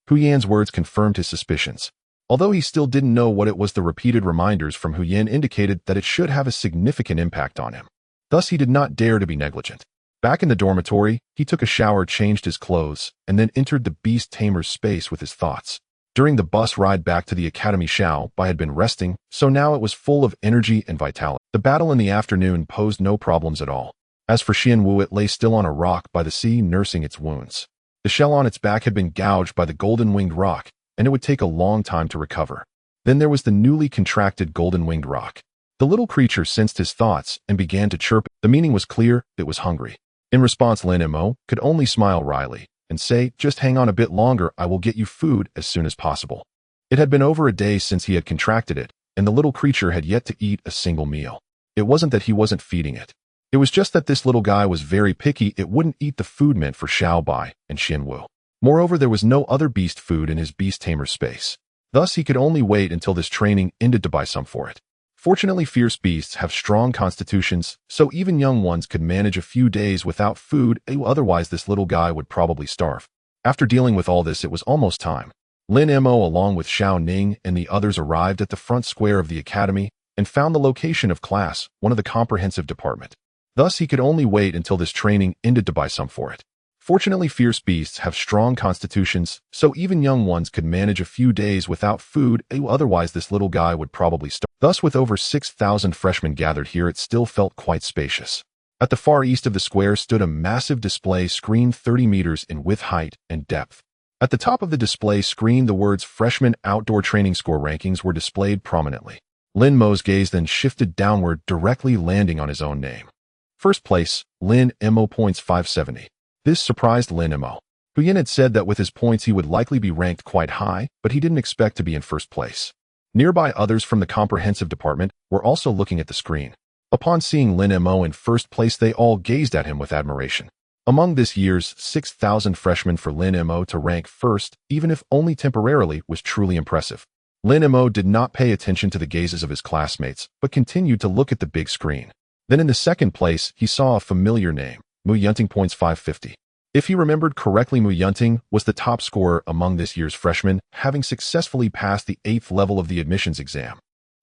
Speaker 1: Huyen's words confirmed his suspicions. Although he still didn't know what it was, the repeated reminders from Huyen indicated that it should have a significant impact on him. Thus, he did not dare to be negligent. Back in the dormitory, he took a shower, changed his clothes, and then entered the Beast Tamer Space with his thoughts. During the bus ride back to the Academy, Xiao Bai had been resting, so now it was full of energy and vitality. The battle in the afternoon posed no problems at all. As for Xian Wu, it lay still on a rock by the sea, nursing its wounds. The shell on its back had been gouged by the golden-winged rock, and it would take a long time to recover. Then there was the newly contracted golden-winged rock. The little creature sensed his thoughts and began to chirp. The meaning was clear: it was hungry. In response, Lin Mo could only smile wryly and say, "Just hang on a bit longer, I will get you food as soon as possible." It had been over a day since he had contracted it, and the little creature had yet to eat a single meal. It wasn't that he wasn't feeding it. It was just that this little guy was very picky. It wouldn't eat the food meant for Xiao Bai and Xin Wu. Moreover, there was no other beast food in his beast tamer space. Thus, he could only wait until this training ended to buy some for it. Fortunately, fierce beasts have strong constitutions, so even young ones could manage a few days without food, otherwise this little guy would probably starve. After dealing with all this, it was almost time. Lin Mo along with Xiao Ning and the others arrived at the front square of the academy and found the location of class, one of the comprehensive department. Thus, he could only wait until this training ended to buy some for it. Fortunately, fierce beasts have strong constitutions, so even young ones could manage a few days without food, otherwise this little guy would probably starve. Thus, with over 6,000 freshmen gathered here, it still felt quite spacious. At the far east of the square stood a massive display screen 30 meters in width, height, and depth. At the top of the display screen, the words Freshman Outdoor Training Score Rankings were displayed prominently. Lin Mo's gaze then shifted downward, directly landing on his own name. First place, Lin Mo points 570. This surprised Lin Mo. Huyen had said that with his points he would likely be ranked quite high, but he didn't expect to be in first place. Nearby, others from the comprehensive department were also looking at the screen. Upon seeing Lin Mo in first place, they all gazed at him with admiration. Among this year's 6,000 freshmen, for Lin Mo to rank first, even if only temporarily, was truly impressive. Lin Mo did not pay attention to the gazes of his classmates, but continued to look at the big screen. Then in the second place, he saw a familiar name, Mu Yunting points 550. If he remembered correctly, Mu Yunting was the top scorer among this year's freshmen, having successfully passed the 8th level of the admissions exam,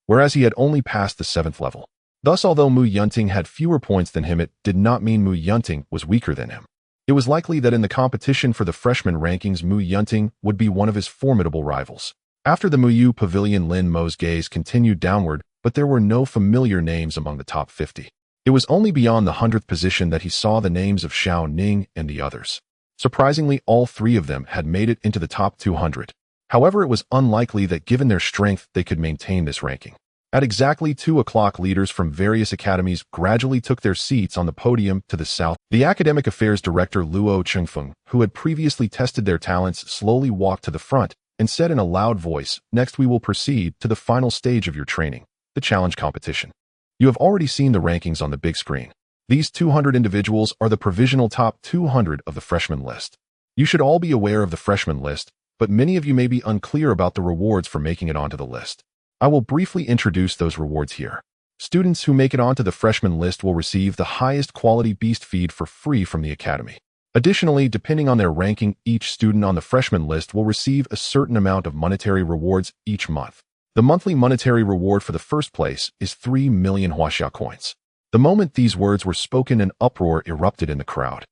Speaker 1: whereas he had only passed the 7th level. Thus, although Mu Yunting had fewer points than him, it did not mean Mu Yunting was weaker than him. It was likely that in the competition for the freshman rankings, Mu Yunting would be one of his formidable rivals. After the Muyu Pavilion, Lin Mo's gaze continued downward, but there were no familiar names among the top 50. It was only beyond the 100th position that he saw the names of Xiao Ning and the others. Surprisingly, all three of them had made it into the top 200. However, it was unlikely that given their strength they could maintain this ranking. At exactly 2 o'clock, leaders from various academies gradually took their seats on the podium to the south. The academic affairs director Luo Chengfeng, who had previously tested their talents, slowly walked to the front and said in a loud voice, "Next we will proceed to the final stage of your training, the challenge competition. You have already seen the rankings on the big screen. These 200 individuals are the provisional top 200 of the freshman list. You should all be aware of the freshman list, but many of you may be unclear about the rewards for making it onto the list. I will briefly introduce those rewards here. Students who make it onto the freshman list will receive the highest quality beast feed for free from the academy. Additionally, depending on their ranking, each student on the freshman list will receive a certain amount of monetary rewards each month. The monthly monetary reward for the first place is 3 million Huaxia coins." The moment these words were spoken, an uproar erupted in the crowd.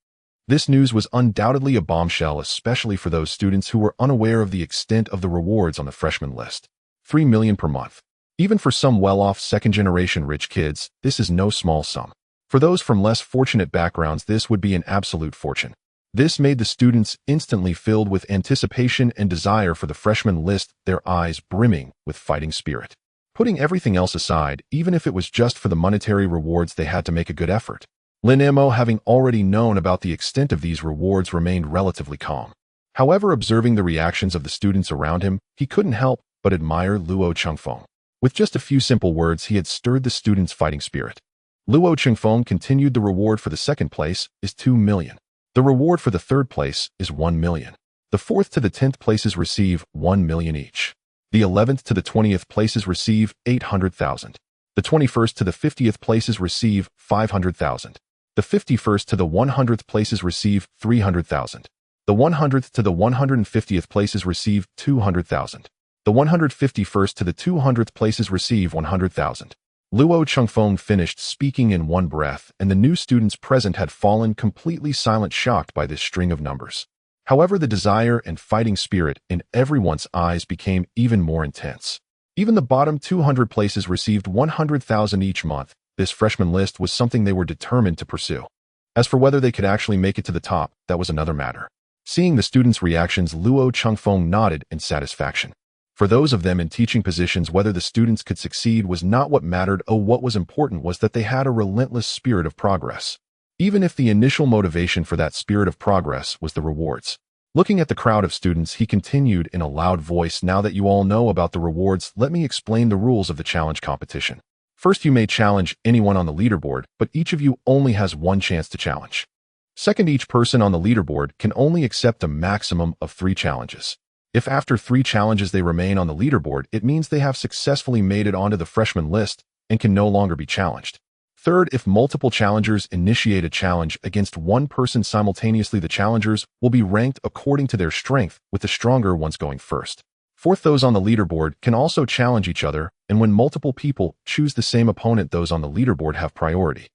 Speaker 1: This news was undoubtedly a bombshell, especially for those students who were unaware of the extent of the rewards on the freshman list. 3 million per month. Even for some well-off second-generation rich kids, this is no small sum. For those from less fortunate backgrounds, this would be an absolute fortune. This made the students instantly filled with anticipation and desire for the freshman list, their eyes brimming with fighting spirit. Putting everything else aside, even if it was just for the monetary rewards, they had to make a good effort. Lin Mo, having already known about the extent of these rewards, remained relatively calm. However, observing the reactions of the students around him, he couldn't help but admire Luo Chengfeng. With just a few simple words, he had stirred the students' fighting spirit. Luo Chengfeng continued. The reward for the second place is 2 million. The reward for the third place is 1 million. The 4th to the 10th places receive 1 million each. The 11th to the 20th places receive 800,000. The 21st to the 50th places receive 500,000. The 51st to the 100th places receive 300,000. The 100th to the 150th places receive 200,000. The 151st to the 200th places receive 100,000. Luo Chengfeng finished speaking in one breath, and the new students present had fallen completely silent, shocked by this string of numbers. However, the desire and fighting spirit in everyone's eyes became even more intense. Even the bottom 200 places received 100,000 each month. This freshman list was something they were determined to pursue. As for whether they could actually make it to the top, that was another matter. Seeing the students' reactions, Luo Chengfeng nodded in satisfaction. For those of them in teaching positions, whether the students could succeed was not what mattered. What was important was that they had a relentless spirit of progress. Even if the initial motivation for that spirit of progress was the rewards. Looking at the crowd of students, he continued in a loud voice, "Now that you all know about the rewards, let me explain the rules of the challenge competition. First, you may challenge anyone on the leaderboard, but each of you only has one chance to challenge. Second, each person on the leaderboard can only accept a maximum of 3 challenges. If after 3 challenges they remain on the leaderboard, it means they have successfully made it onto the freshman list and can no longer be challenged. Third, if multiple challengers initiate a challenge against one person simultaneously, the challengers will be ranked according to their strength, with the stronger ones going first. Fourth, those on the leaderboard can also challenge each other, and when multiple people choose the same opponent, those on the leaderboard have priority."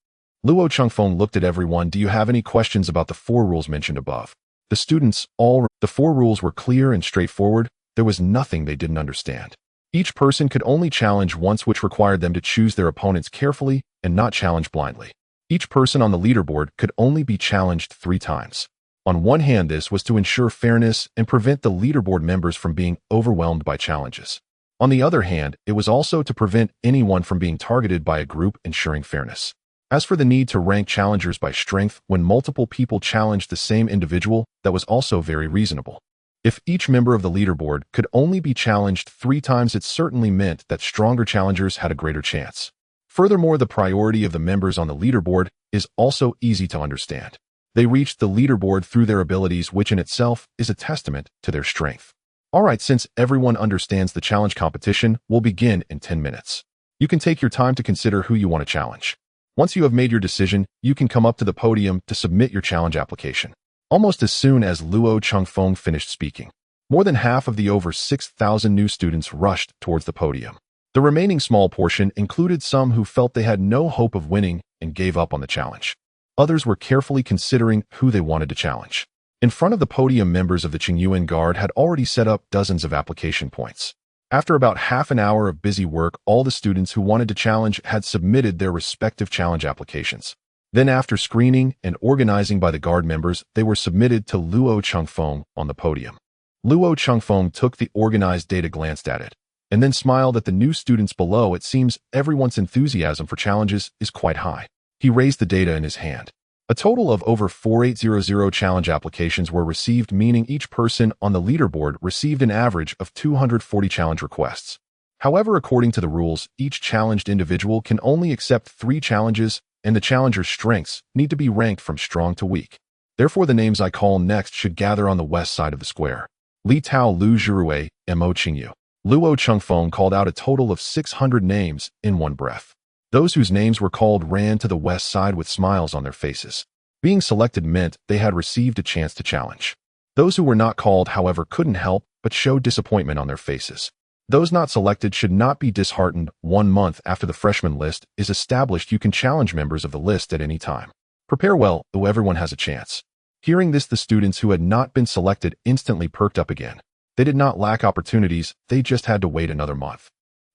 Speaker 1: Luo Changfeng looked at everyone. "Do you have any questions about the 4 rules mentioned above?" The 4 rules were clear and straightforward. There was nothing they didn't understand. Each person could only challenge once, which required them to choose their opponents carefully and not challenge blindly. Each person on the leaderboard could only be challenged 3 times. On one hand, this was to ensure fairness and prevent the leaderboard members from being overwhelmed by challenges. On the other hand, it was also to prevent anyone from being targeted by a group, ensuring fairness. As for the need to rank challengers by strength, when multiple people challenged the same individual, that was also very reasonable. If each member of the leaderboard could only be challenged 3 times, it certainly meant that stronger challengers had a greater chance. Furthermore, the priority of the members on the leaderboard is also easy to understand. They reached the leaderboard through their abilities, which in itself is a testament to their strength. Alright, since everyone understands the challenge competition, we'll begin in 10 minutes. You can take your time to consider who you want to challenge. Once you have made your decision, you can come up to the podium to submit your challenge application. Almost as soon as Luo Changfeng finished speaking, more than half of the over 6,000 new students rushed towards the podium. The remaining small portion included some who felt they had no hope of winning and gave up on the challenge. Others were carefully considering who they wanted to challenge. In front of the podium, members of the Qingyuan Guard had already set up dozens of application points. After about half an hour of busy work, all the students who wanted to challenge had submitted their respective challenge applications. Then, after screening and organizing by the guard members, they were submitted to Luo Changfeng on the podium. Luo Changfeng took the organized data, glanced at it, and then smiled at the new students below. It seems everyone's enthusiasm for challenges is quite high. He raised the data in his hand. A total of over 4,800 challenge applications were received, meaning each person on the leaderboard received an average of 240 challenge requests. However, according to the rules, each challenged individual can only accept 3 challenges, and the challenger's strengths need to be ranked from strong to weak. Therefore, the names I call next should gather on the west side of the square. Li Tao, Lu Zhirui, Mo Qingyu. Luo Changfeng called out a total of 600 names in one breath. Those whose names were called ran to the west side with smiles on their faces. Being selected meant they had received a chance to challenge. Those who were not called, however, couldn't help but show disappointment on their faces. Those not selected should not be disheartened. 1 month after the freshman list is established, you can challenge members of the list at any time. Prepare well, though everyone has a chance. Hearing this, the students who had not been selected instantly perked up again. They did not lack opportunities, they just had to wait another month.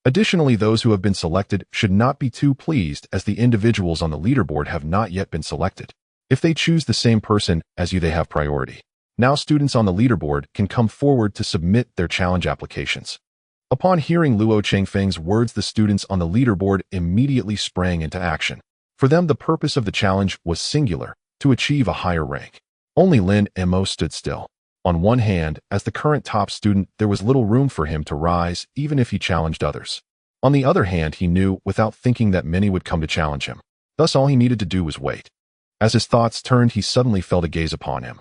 Speaker 1: Additionally, those who have been selected should not be too pleased, as the individuals on the leaderboard have not yet been selected. If they choose the same person as you, they have priority. Now students on the leaderboard can come forward to submit their challenge applications. Upon hearing Luo Changfeng's words, the students on the leaderboard immediately sprang into action. For them, the purpose of the challenge was singular: to achieve a higher rank. Only Lin Mo stood still. On one hand, as the current top student, there was little room for him to rise, even if he challenged others. On the other hand, he knew, without thinking, that many would come to challenge him. Thus, all he needed to do was wait. As his thoughts turned, he suddenly felt a gaze upon him.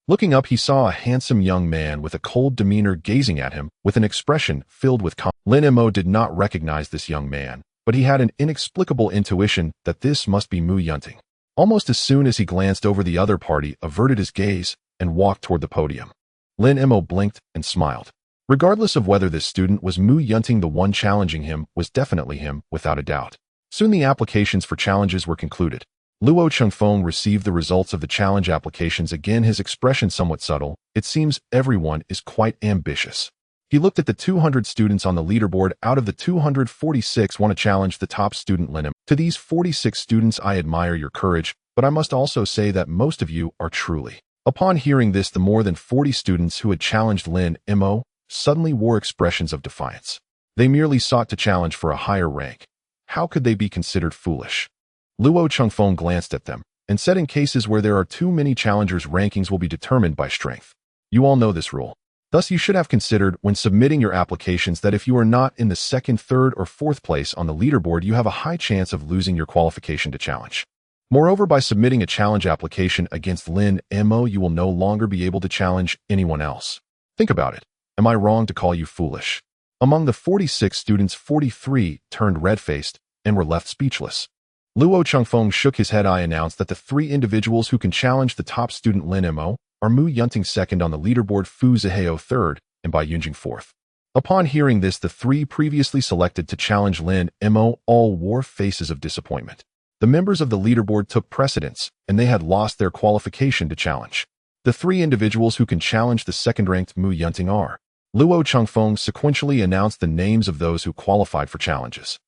Speaker 1: Looking up, he saw a handsome young man with a cold demeanor gazing at him with an expression filled with calm. Lin Mo did not recognize this young man, but he had an inexplicable intuition that this must be Mu Yunting. Almost as soon as he glanced over, the other party averted his gaze and walked toward the podium. Lin Mo blinked and smiled. Regardless of whether this student was Mu Yunting, the one challenging him was definitely him, without a doubt. Soon the applications for challenges were concluded. Luo Changfeng received the results of the challenge applications. Again, his expression somewhat subtle. It seems everyone is quite ambitious. He looked at the 200 students on the leaderboard. Out of the 246 want to challenge the top student, Lin Mo. To these 46 students, I admire your courage, but I must also say that most of you are truly. Upon hearing this, the more than 40 students who had challenged Lin Mo suddenly wore expressions of defiance. They merely sought to challenge for a higher rank. How could they be considered foolish? Luo Changfeng glanced at them and said, in cases where there are too many challengers, rankings will be determined by strength. You all know this rule. Thus, you should have considered when submitting your applications that if you are not in the second, third, or fourth place on the leaderboard, you have a high chance of losing your qualification to challenge. Moreover, by submitting a challenge application against Lin Mo, you will no longer be able to challenge anyone else. Think about it. Am I wrong to call you foolish? Among the 46 students, 43 turned red-faced and were left speechless. Luo Chengfeng shook his head. I announced that the 3 individuals who can challenge the top student Lin Mo are Mu Yunting second on the leaderboard, Fu Zihao third, and Bai Yunjing fourth. Upon hearing this, the 3 previously selected to challenge Lin Mo all wore faces of disappointment. The members of the leaderboard took precedence, and they had lost their qualification to challenge. The 3 individuals who can challenge the second-ranked Mu Yunting are. Luo Chengfeng sequentially announced the names of those who qualified for challenges.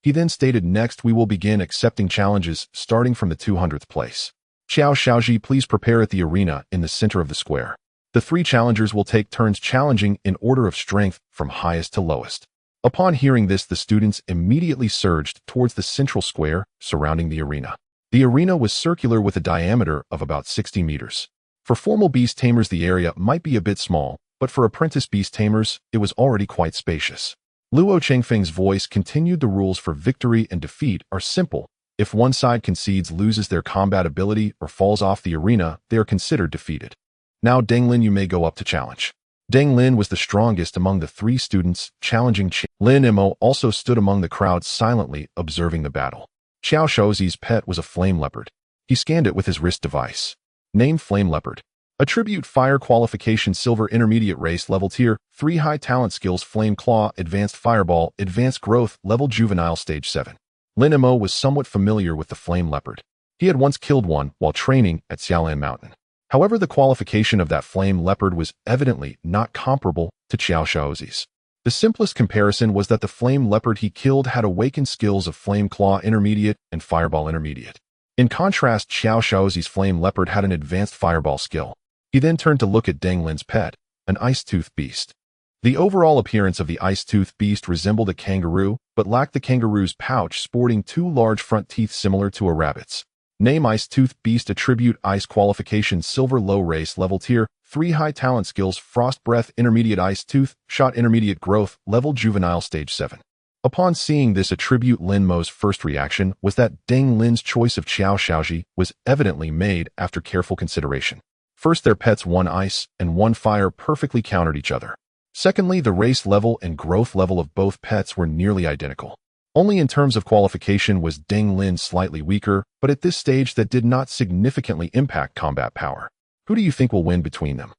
Speaker 1: He then stated, next we will begin accepting challenges starting from the 200th place. Xiao Xiaoji, please prepare at the arena in the center of the square. The 3 challengers will take turns challenging in order of strength from highest to lowest. Upon hearing this, the students immediately surged towards the central square surrounding the arena. The arena was circular with a diameter of about 60 meters. For formal beast tamers, the area might be a bit small, but for apprentice beast tamers, it was already quite spacious. Luo Chengfeng's voice continued. The rules for victory and defeat are simple. If one side concedes, loses their combat ability, or falls off the arena, they are considered defeated. Now, Deng Lin, you may go up to challenge. Deng Lin was the strongest among the 3 students challenging Lin Mo also stood among the crowd silently observing the battle. Xiao Shouzi's pet was a flame leopard. He scanned it with his wrist device. Name Flame Leopard. Attribute Fire Qualification Silver Intermediate Race Level Tier 3 High Talent Skills Flame Claw Advanced Fireball Advanced Growth Level Juvenile Stage 7. Lin Mo was somewhat familiar with the Flame Leopard. He had once killed one while training at Xiaolan Mountain. However, the qualification of that flame leopard was evidently not comparable to Xiao Shaozi's. The simplest comparison was that the flame leopard he killed had awakened skills of Flame Claw Intermediate and Fireball Intermediate. In contrast, Xiao Shaozi's flame leopard had an advanced fireball skill. He then turned to look at Deng Lin's pet, an ice-tooth beast. The overall appearance of the ice-tooth beast resembled a kangaroo, but lacked the kangaroo's pouch, sporting 2 large front teeth similar to a rabbit's. Name Ice-Tooth Beast. Attribute Ice Qualification Silver Low Race Level Tier 3 High Talent Skills Frost Breath Intermediate Ice Tooth Shot Intermediate Growth Level Juvenile Stage 7. Upon seeing this attribute, Lin Mo's first reaction was that Deng Lin's choice of Xiao Xiaoji was evidently made after careful consideration. First, their pets, 1 ice and 1 fire, perfectly countered each other. Secondly, the race level and growth level of both pets were nearly identical. Only in terms of qualification was Deng Lin slightly weaker, but at this stage that did not significantly impact combat power. Who do you think will win between them?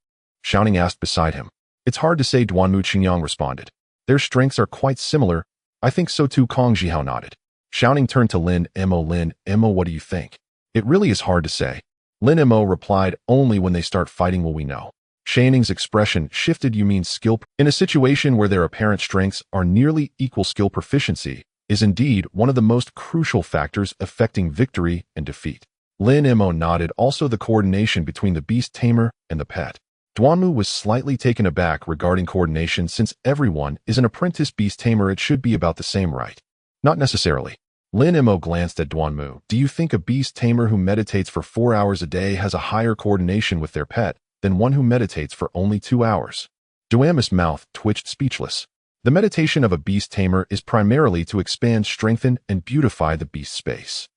Speaker 1: Xiaoning asked beside him. It's hard to say, Duanmu Qingyang responded. Their strengths are quite similar. I think so too, Kong Zhihao nodded. Xiaoning turned to Lin Mo. Lin Mo, what do you think? It really is hard to say. Lin Mo replied, only when they start fighting will we know. Xianing's expression shifted. You mean skill? In a situation where their apparent strengths are nearly equal, skill proficiency is indeed one of the most crucial factors affecting victory and defeat. Lin Mo nodded. Also, the coordination between the beast tamer and the pet. Duanmu was slightly taken aback regarding coordination. Since everyone is an apprentice beast tamer, it should be about the same, right? Not necessarily. Lin Mo glanced at Duanmu. Do you think a beast tamer who meditates for 4 hours a day has a higher coordination with their pet than one who meditates for only 2 hours? Duanmu's mouth twitched, speechless. The meditation of a beast tamer is primarily to expand, strengthen, and beautify the beast space.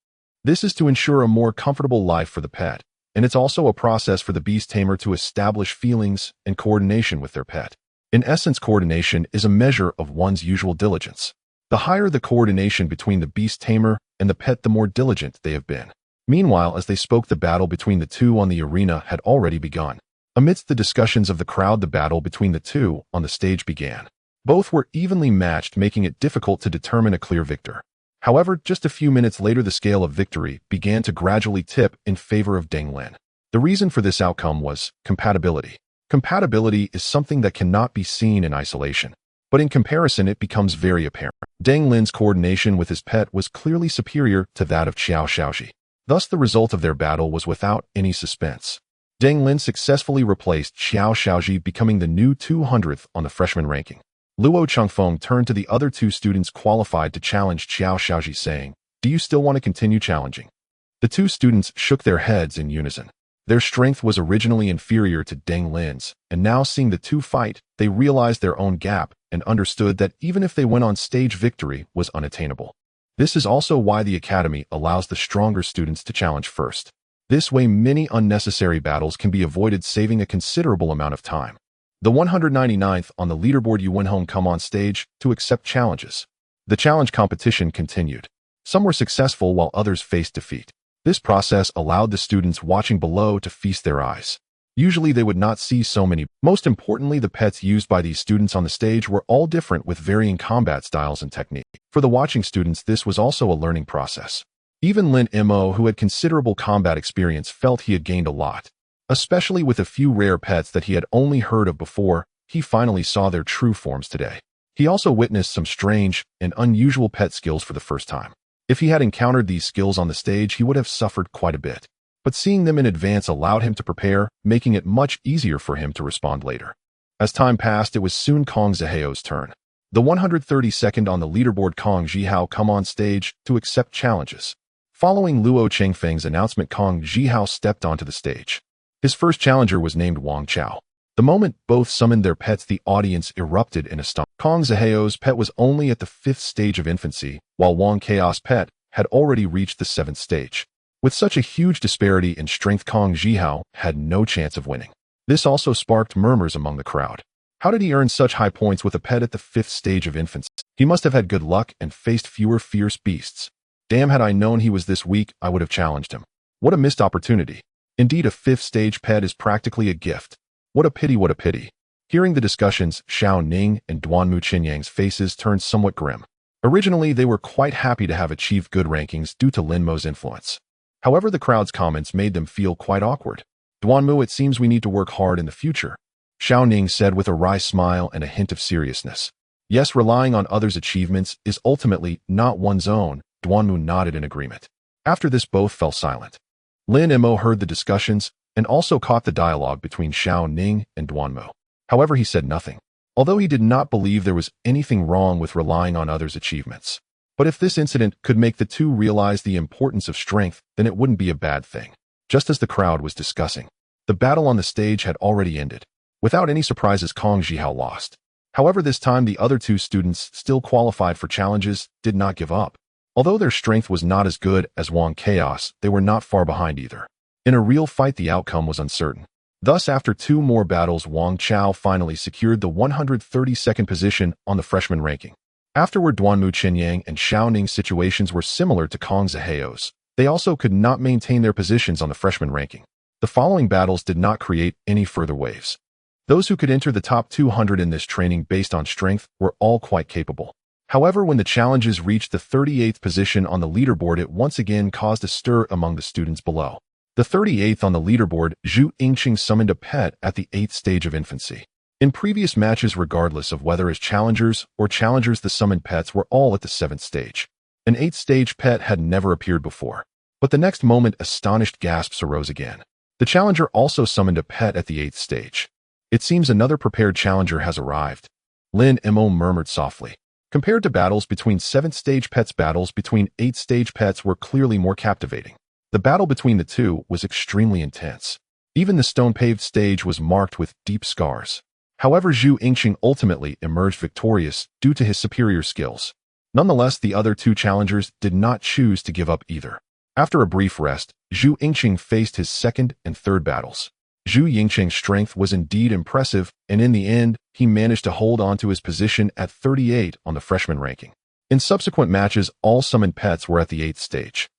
Speaker 1: This is to ensure a more comfortable life for the pet, and it's also a process for the beast tamer to establish feelings and coordination with their pet. In essence, coordination is a measure of one's usual diligence. The higher the coordination between the beast tamer and the pet, the more diligent they have been. Meanwhile, as they spoke, the battle between the two on the arena had already begun. Amidst the discussions of the crowd, the battle between the two on the stage began. Both were evenly matched, making it difficult to determine a clear victor. However, just a few minutes later, the scale of victory began to gradually tip in favor of Deng Lin. The reason for this outcome was compatibility. Compatibility is something that cannot be seen in isolation, but in comparison it becomes very apparent. Deng Lin's coordination with his pet was clearly superior to that of Xiao Xiaoji. Thus, the result of their battle was without any suspense. Deng Lin successfully replaced Xiao Xiaoji, becoming the new 200th on the freshman ranking. Luo Chengfeng turned to the other 2 students qualified to challenge Xiao Xiaoji, saying, "Do you still want to continue challenging?" The 2 students shook their heads in unison. Their strength was originally inferior to Deng Lin's, and now seeing the two fight, they realized their own gap and understood that even if they went on stage, victory was unattainable. This is also why the Academy allows the stronger students to challenge first. This way, many unnecessary battles can be avoided, saving a considerable amount of time. The 199th on the leaderboard, Yu Wenhong, come on stage to accept challenges. The challenge competition continued. Some were successful while others faced defeat. This process allowed the students watching below to feast their eyes. Usually they would not see so many. Most importantly, the pets used by these students on the stage were all different with varying combat styles and technique. For the watching students, this was also a learning process. Even Lin Mo, who had considerable combat experience, felt he had gained a lot. Especially with a few rare pets that he had only heard of before, he finally saw their true forms today. He also witnessed some strange and unusual pet skills for the first time. If he had encountered these skills on the stage, he would have suffered quite a bit. But seeing them in advance allowed him to prepare, making it much easier for him to respond later. As time passed, it was soon Kong Zihao's turn. The 132nd on the leaderboard, Kong Zihao, come on stage to accept challenges. Following Luo Chengfeng's announcement, Kong Zihao stepped onto the stage. His first challenger was named Wang Chao. The moment both summoned their pets, the audience erupted in astonishment. Kong Zihao's pet was only at the 5th stage of infancy, while Wang Chao's pet had already reached the 7th stage. With such a huge disparity in strength, Kong Zihao had no chance of winning. This also sparked murmurs among the crowd. How did he earn such high points with a pet at the 5th stage of infancy? He must have had good luck and faced fewer fierce beasts. Damn, had I known he was this weak, I would have challenged him. What a missed opportunity. Indeed, a 5th stage pet is practically a gift. What a pity, what a pity. Hearing the discussions, Xiao Ning and Duanmu Qinyang's faces turned somewhat grim. Originally, they were quite happy to have achieved good rankings due to Lin Mo's influence. However, the crowd's comments made them feel quite awkward. Duanmu, it seems we need to work hard in the future, Xiao Ning said with a wry smile and a hint of seriousness. Yes, relying on others' achievements is ultimately not one's own, Duanmu nodded in agreement. After this, both fell silent. Lin Mo heard the discussions and also caught the dialogue between Xiao Ning and Duanmu. However, he said nothing, although he did not believe there was anything wrong with relying on others' achievements. But if this incident could make the two realize the importance of strength, then it wouldn't be a bad thing. Just as the crowd was discussing, the battle on the stage had already ended. Without any surprises, Kong Zihao lost. However, this time the other two students, still qualified for challenges, did not give up. Although their strength was not as good as Wang Chaos, they were not far behind either. In a real fight, the outcome was uncertain. Thus, after 2 more battles, Wang Chao finally secured the 132nd position on the freshman ranking. Afterward, Duanmu Qinyang and Xiao Ning's situations were similar to Kong Zihao's. They also could not maintain their positions on the freshman ranking. The following battles did not create any further waves. Those who could enter the top 200 in this training based on strength were all quite capable. However, when the challenges reached the 38th position on the leaderboard, it once again caused a stir among the students below. The 38th on the leaderboard, Zhu Yingqing summoned a pet at the 8th stage of infancy. In previous matches, regardless of whether as challengers or challengers, the summoned pets were all at the 7th stage. An 8th stage pet had never appeared before. But the next moment, astonished gasps arose again. The challenger also summoned a pet at the 8th stage. It seems another prepared challenger has arrived. Lin Mo murmured softly. Compared to battles between 7th stage pets, battles between 8th stage pets were clearly more captivating. The battle between the two was extremely intense. Even the stone-paved stage was marked with deep scars. However, Zhu Yingqing ultimately emerged victorious due to his superior skills. Nonetheless, the other two challengers did not choose to give up either. After a brief rest, Zhu Yingqing faced his 2nd and 3rd battles. Zhu Yingqing's strength was indeed impressive, and in the end, he managed to hold on to his position at 38 on the freshman ranking. In subsequent matches, all summoned pets were at the 8th stage.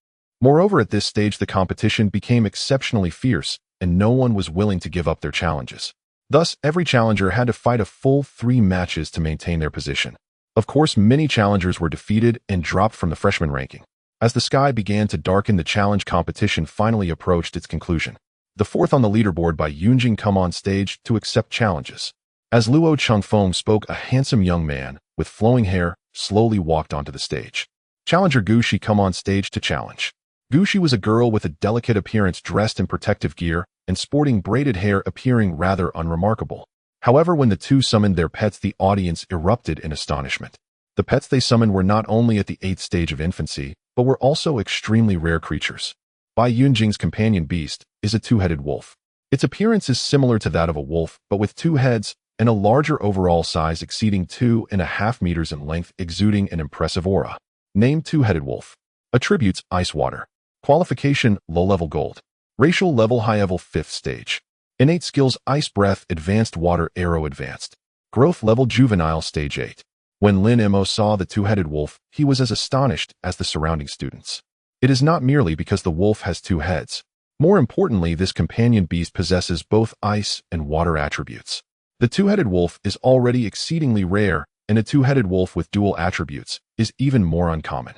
Speaker 1: Moreover, at this stage, the competition became exceptionally fierce, and no one was willing to give up their challenges. Thus, every challenger had to fight a full 3 matches to maintain their position. Of course, many challengers were defeated and dropped from the freshman ranking. As the sky began to darken, the challenge competition finally approached its conclusion. The 4th on the leaderboard, by Yunjing, come on stage to accept challenges. As Luo Chengfeng spoke, a handsome young man with flowing hair slowly walked onto the stage. Challenger Gushi come on stage to challenge. Gushi was a girl with a delicate appearance, dressed in protective gear and sporting braided hair, appearing rather unremarkable. However, when the two summoned their pets, the audience erupted in astonishment. The pets they summoned were not only at the 8th stage of infancy, but were also extremely rare creatures. Bai Yunjing's companion beast is a two-headed wolf. Its appearance is similar to that of a wolf, but with two heads and a larger overall size exceeding 2.5 meters in length, exuding an impressive aura. Name: two-headed wolf. Attributes: ice water. Qualification: low-level gold. Racial level: high-level 5th stage. Innate skills: ice breath, advanced water arrow, advanced. Growth level: juvenile stage 8. When Lin Mo saw the two-headed wolf, he was as astonished as the surrounding students. It is not merely because the wolf has two heads. More importantly, this companion beast possesses both ice and water attributes. The two-headed wolf is already exceedingly rare, and a two-headed wolf with dual attributes is even more uncommon.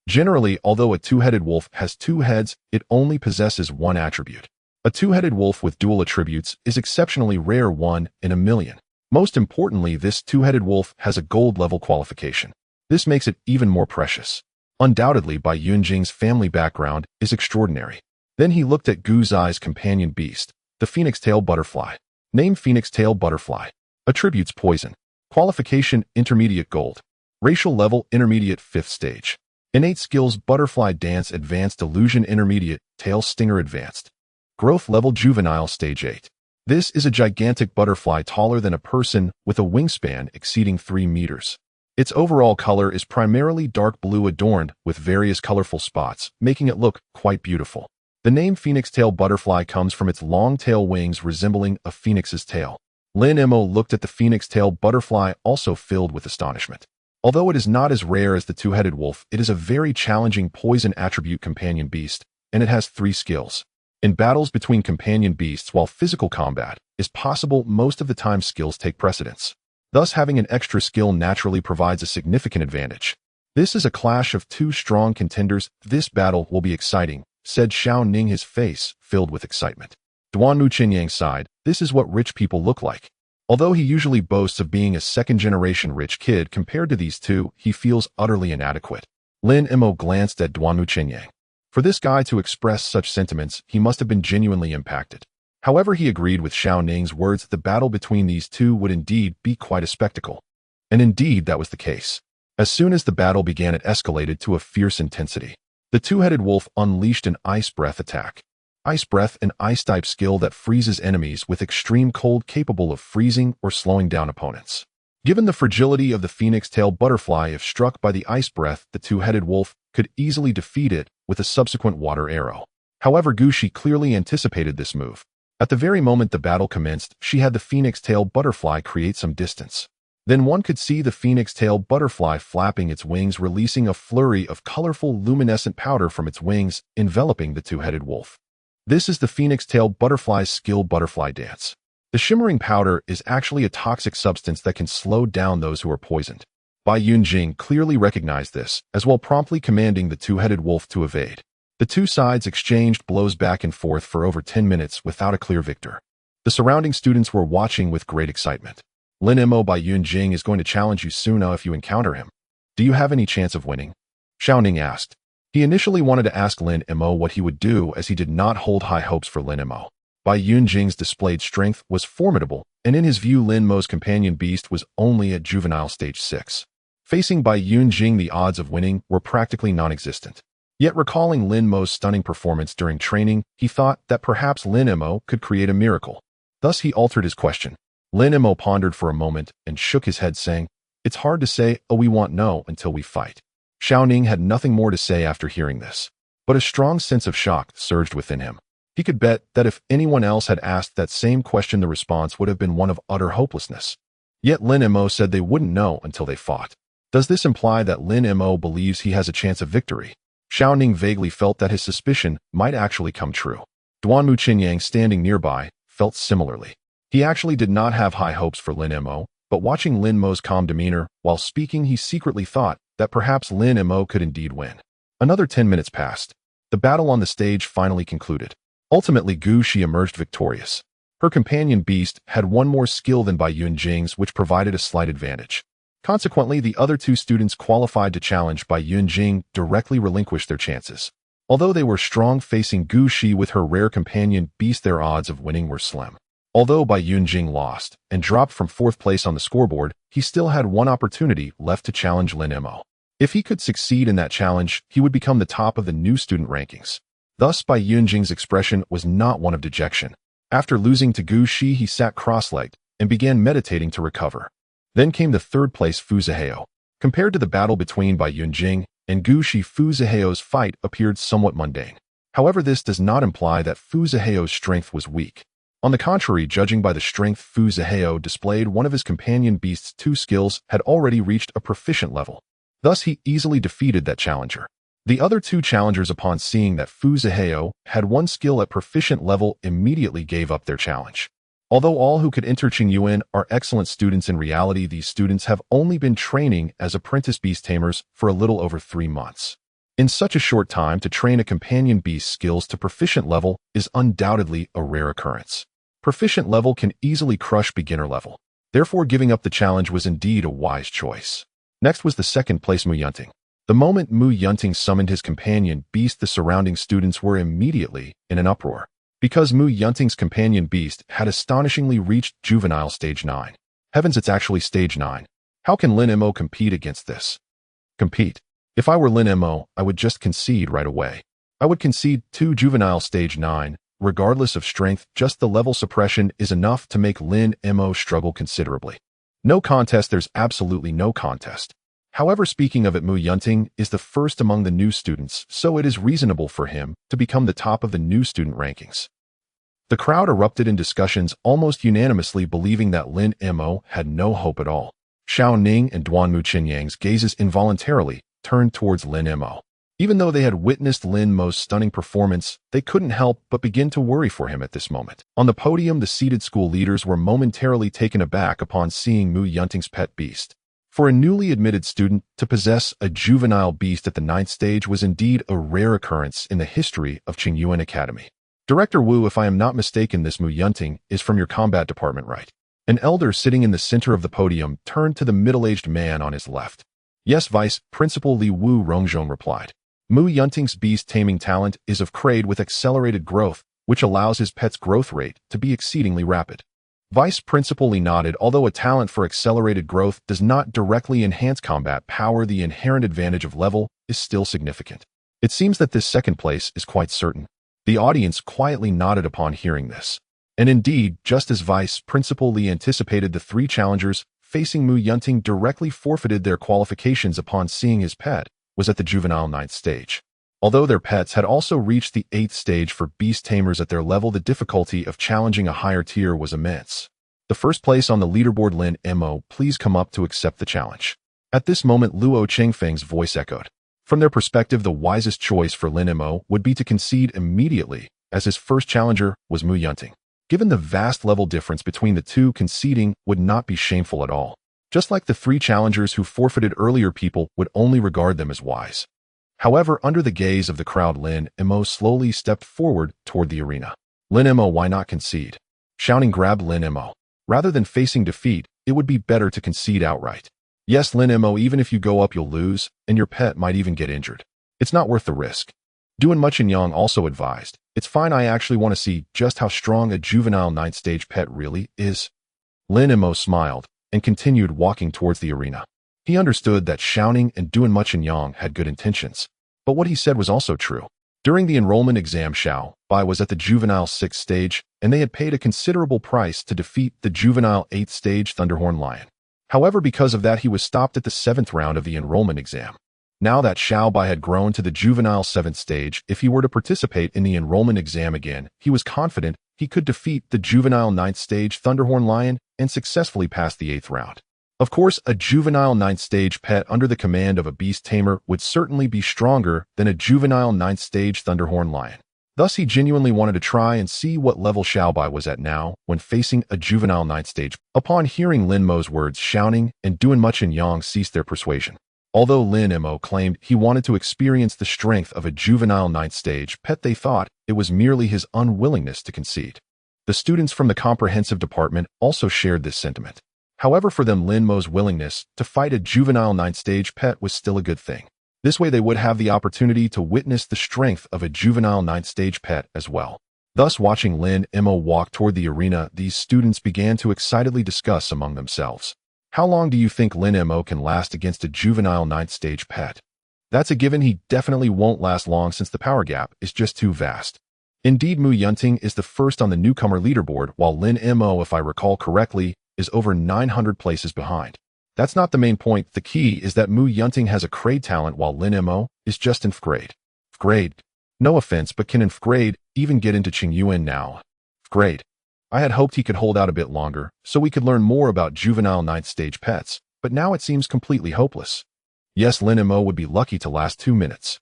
Speaker 1: Generally, although a two-headed wolf has two heads, it only possesses one attribute. A two-headed wolf with dual attributes is exceptionally rare, 1 in a million. Most importantly, this two-headed wolf has a gold-level qualification. This makes it even more precious. Undoubtedly, Bai Yunjing's family background is extraordinary. Then he looked at Gu Zai's companion beast, the phoenix-tail butterfly. Name: phoenix-tail butterfly. Attributes: poison. Qualification: intermediate gold. Racial level: intermediate 5th stage. Innate skills: butterfly dance, advanced illusion, intermediate, tail stinger, advanced. Growth level: juvenile stage 8. This is a gigantic butterfly taller than a person with a wingspan exceeding 3 meters. Its overall color is primarily dark blue adorned with various colorful spots, making it look quite beautiful. The name phoenix-tail butterfly comes from its long tail wings resembling a phoenix's tail. Lin Mo looked at the phoenix-tail butterfly, also filled with astonishment. Although it is not as rare as the two-headed wolf, it is a very challenging poison attribute companion beast, and it has 3 skills. In battles between companion beasts, while physical combat is possible, most of the time skills take precedence. Thus, having an extra skill naturally provides a significant advantage. This is a clash of 2 strong contenders. This battle will be exciting, said Xiao Ning, his face filled with excitement. Duan Wuqinyang sighed. This is what rich people look like. Although he usually boasts of being a second-generation rich kid, compared to these two, he feels utterly inadequate. Lin Mo glanced at Duan Wuqinyang. For this guy to express such sentiments, he must have been genuinely impacted. However, he agreed with Xiao Ning's words that the battle between these two would indeed be quite a spectacle. And indeed, that was the case. As soon as the battle began, it escalated to a fierce intensity. The two-headed wolf unleashed an ice breath attack. Ice breath, an ice-type skill that freezes enemies with extreme cold, capable of freezing or slowing down opponents. Given the fragility of the phoenix-tail butterfly, if struck by the ice breath, the two-headed wolf could easily defeat it with a subsequent water arrow. However, Gu Shi clearly anticipated this move. At the very moment the battle commenced, she had the phoenix-tail butterfly create some distance. Then one could see the phoenix-tail butterfly flapping its wings, releasing a flurry of colorful luminescent powder from its wings, enveloping the two-headed wolf. This is the phoenix-tail butterfly's skill, butterfly dance. The shimmering powder is actually a toxic substance that can slow down those who are poisoned. Bai Yunjing clearly recognized this, as well promptly commanding the two-headed wolf to evade. The two sides exchanged blows back and forth for over 10 minutes without a clear victor. The surrounding students were watching with great excitement. Lin Mo, Bai Yunjing is going to challenge you soon if you encounter him. Do you have any chance of winning? Xiao Ning asked. He initially wanted to ask Lin Mo what he would do, as he did not hold high hopes for Lin Mo. Bai Yunjing's displayed strength was formidable, and in his view Lin Mo's companion beast was only at juvenile stage 6. Facing Bai Yunjing, the odds of winning were practically non-existent. Yet recalling Lin Mo's stunning performance during training, he thought that perhaps Lin Mo could create a miracle. Thus he altered his question. Lin Mo pondered for a moment and shook his head, saying, "It's hard to say, we won't know until we fight." Xiao Ning had nothing more to say after hearing this, but a strong sense of shock surged within him. He could bet that if anyone else had asked that same question, the response would have been one of utter hopelessness. Yet Lin Mo said they wouldn't know until they fought. Does this imply that Lin Mo believes he has a chance of victory? Xiao Ning vaguely felt that his suspicion might actually come true. Duan Wuqinyang, standing nearby, felt similarly. He actually did not have high hopes for Lin Mo, but watching Lin Mo's calm demeanor while speaking, he secretly thought that perhaps Lin Mo could indeed win. Another 10 minutes passed. The battle on the stage finally concluded. Ultimately, Gu Shi emerged victorious. Her companion beast had one more skill than Bai Yunjing's, which provided a slight advantage. Consequently, the other two students qualified to challenge Bai Yunjing directly relinquished their chances. Although they were strong, facing Gu Shi with her rare companion beast, their odds of winning were slim. Although Bai Yunjing lost and dropped from 4th place on the scoreboard, he still had one opportunity left to challenge Lin Mo. If he could succeed in that challenge, he would become the top of the new student rankings. Thus, Bai Yunjing's expression was not one of dejection. After losing to Gu Shi, he sat cross-legged and began meditating to recover. Then came the third place Fu Zihao. Compared to the battle between Bai Yunjing and Gu Shi, Fu Zihao's fight appeared somewhat mundane. However, this does not imply that Fu Zihao's strength was weak. On the contrary, judging by the strength Fu Zihao displayed, one of his companion beast's 2 skills had already reached a proficient level. Thus, he easily defeated that challenger. The other 2 challengers, upon seeing that Fu Zihao had 1 skill at proficient level, immediately gave up their challenge. Although all who could enter Qingyuan are excellent students, in reality these students have only been training as apprentice beast tamers for a little over 3 months. In such a short time, to train a companion beast skills to proficient level is undoubtedly a rare occurrence. Proficient level can easily crush beginner level. Therefore, giving up the challenge was indeed a wise choice. Next was the second place Mu Yunting. The moment Mu Yunting summoned his companion beast, the surrounding students were immediately in an uproar. Because Mu Yunting's companion beast had astonishingly reached juvenile stage 9. Heavens, it's actually stage 9. How can Lin Mo compete against this? Compete. If I were Lin Mo, I would just concede right away. I would concede to juvenile stage 9. Regardless of strength, just the level suppression is enough to make Lin Mo struggle considerably. No contest, there's absolutely no contest. However, speaking of it, Mu Yunting is the first among the new students, so it is reasonable for him to become the top of the new student rankings. The crowd erupted in discussions, almost unanimously believing that Lin Mo had no hope at all. Xiao Ning and Duanmu Qinyang's gazes involuntarily turned towards Lin Mo. Even though they had witnessed Lin Mo's stunning performance, they couldn't help but begin to worry for him at this moment. On the podium, the seated school leaders were momentarily taken aback upon seeing Mu Yunting's pet beast. For a newly admitted student to possess a juvenile beast at the 9th stage was indeed a rare occurrence in the history of Qingyuan Academy. Director Wu, if I am not mistaken, this Mu Yunting is from your combat department, right? An elder sitting in the center of the podium turned to the middle-aged man on his left. Yes, Vice Principal Li Wu Rongzhong replied. Mu Yunting's beast taming talent is of grade with accelerated growth, which allows his pet's growth rate to be exceedingly rapid. Vice Principal Li nodded. Although a talent for accelerated growth does not directly enhance combat power, the inherent advantage of level is still significant. It seems that this second place is quite certain. The audience quietly nodded upon hearing this. And indeed, just as Vice Principal Li anticipated, the 3 challengers facing Mu Yunting directly forfeited their qualifications upon seeing his pet was at the juvenile 9th stage. Although their pets had also reached the 8th stage for beast tamers at their level, the difficulty of challenging a higher tier was immense. The first place on the leaderboard, Lin Mo, please come up to accept the challenge. At this moment, Luo Chengfeng's voice echoed. From their perspective, the wisest choice for Lin Mo would be to concede immediately, as his first challenger was Mu Yunting. Given the vast level difference between the two, conceding would not be shameful at all. Just like the 3 challengers who forfeited earlier, people would only regard them as wise. However, under the gaze of the crowd, Lin Mo slowly stepped forward toward the arena. Lin Mo, why not concede? Shouting grabbed Lin Mo. Rather than facing defeat, it would be better to concede outright. Yes, Lin Mo, even if you go up, you'll lose, and your pet might even get injured. It's not worth the risk. Duan Muqinyang also advised. It's fine, I actually want to see just how strong a juvenile 9th stage pet really is. Lin Mo smiled and continued walking towards the arena. He understood that Xiaoning and Duan Muqinyang had good intentions, but what he said was also true. During the enrollment exam, Xiao Bai was at the juvenile 6th stage, and they had paid a considerable price to defeat the juvenile 8th stage Thunderhorn Lion. However, because of that, he was stopped at the 7th round of the enrollment exam. Now that Xiao Bai had grown to the juvenile 7th stage, if he were to participate in the enrollment exam again, he was confident he could defeat the juvenile 9th stage Thunderhorn Lion and successfully pass the 8th round. Of course, a juvenile 9th stage pet under the command of a beast tamer would certainly be stronger than a juvenile 9th stage Thunderhorn Lion. Thus, he genuinely wanted to try and see what level Xiao Bai was at now when facing a juvenile 9th stage. Upon hearing Lin Mo's words, Xiaoning and Duan Muqinyang ceased their persuasion. Although Lin Mo claimed he wanted to experience the strength of a juvenile 9th stage pet, they thought it was merely his unwillingness to concede. The students from the comprehensive department also shared this sentiment. However, for them, Lin Mo's willingness to fight a juvenile 9th stage pet was still a good thing. This way, they would have the opportunity to witness the strength of a juvenile 9th stage pet as well. Thus, watching Lin Mo walk toward the arena, these students began to excitedly discuss among themselves. How long do you think Lin Mo can last against a juvenile 9th stage pet? That's a given. He definitely won't last long since the power gap is just too vast. Indeed, Mu Yunting is the first on the newcomer leaderboard, while Lin Mo, if I recall correctly, is over 900 places behind. That's not the main point. The key is that Mu Yunting has a grade talent while Lin Mo is just in grade. Grade. No offense, but can in grade even get into Qingyuan now? Grade. I had hoped he could hold out a bit longer, so we could learn more about juvenile 9th stage pets, but now it seems completely hopeless. Yes, Lin Mo would be lucky to last 2 minutes.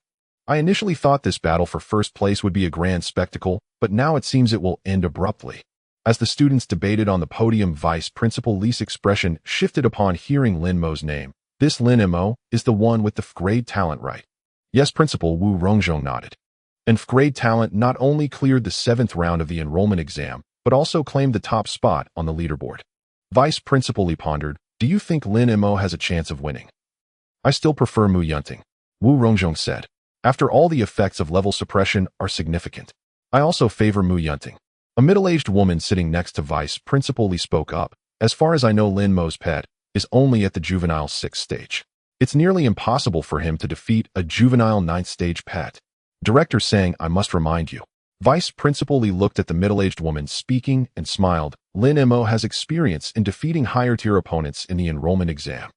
Speaker 1: I initially thought this battle for first place would be a grand spectacle, but now it seems it will end abruptly. As the students debated on the podium, Vice Principal Li's expression shifted upon hearing Lin Mo's name. This Lin Mo is the one with the grade talent, right? Yes, Principal Wu Rongzhong nodded. And grade talent not only cleared the 7th round of the enrollment exam, but also claimed the top spot on the leaderboard. Vice Principal Li pondered, do you think Lin Mo has a chance of winning? I still prefer Mu Yunting, Wu Rongzhong said. After all, the effects of level suppression are significant. I also favor Mu Yunting. A middle-aged woman sitting next to Vice Principal Li spoke up. As far as I know, Lin Mo's pet is only at the juvenile 6th stage. It's nearly impossible for him to defeat a juvenile 9th stage pet. Director saying, I must remind you. Vice Principal Li looked at the middle-aged woman speaking and smiled. Lin Mo has experience in defeating higher-tier opponents in the enrollment exam.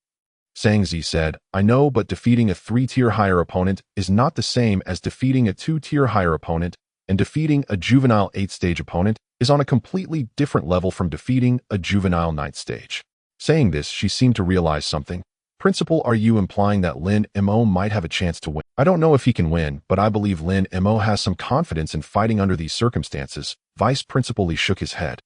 Speaker 1: Sang Zi said, I know, but defeating a 3-tier higher opponent is not the same as defeating a 2-tier higher opponent, and defeating a juvenile 8th stage opponent is on a completely different level from defeating a juvenile 9th stage. Saying this, she seemed to realize something. Principal, are you implying that Lin Mo might have a chance to win? I don't know if he can win, but I believe Lin Mo has some confidence in fighting under these circumstances. Vice Principal Li shook his head.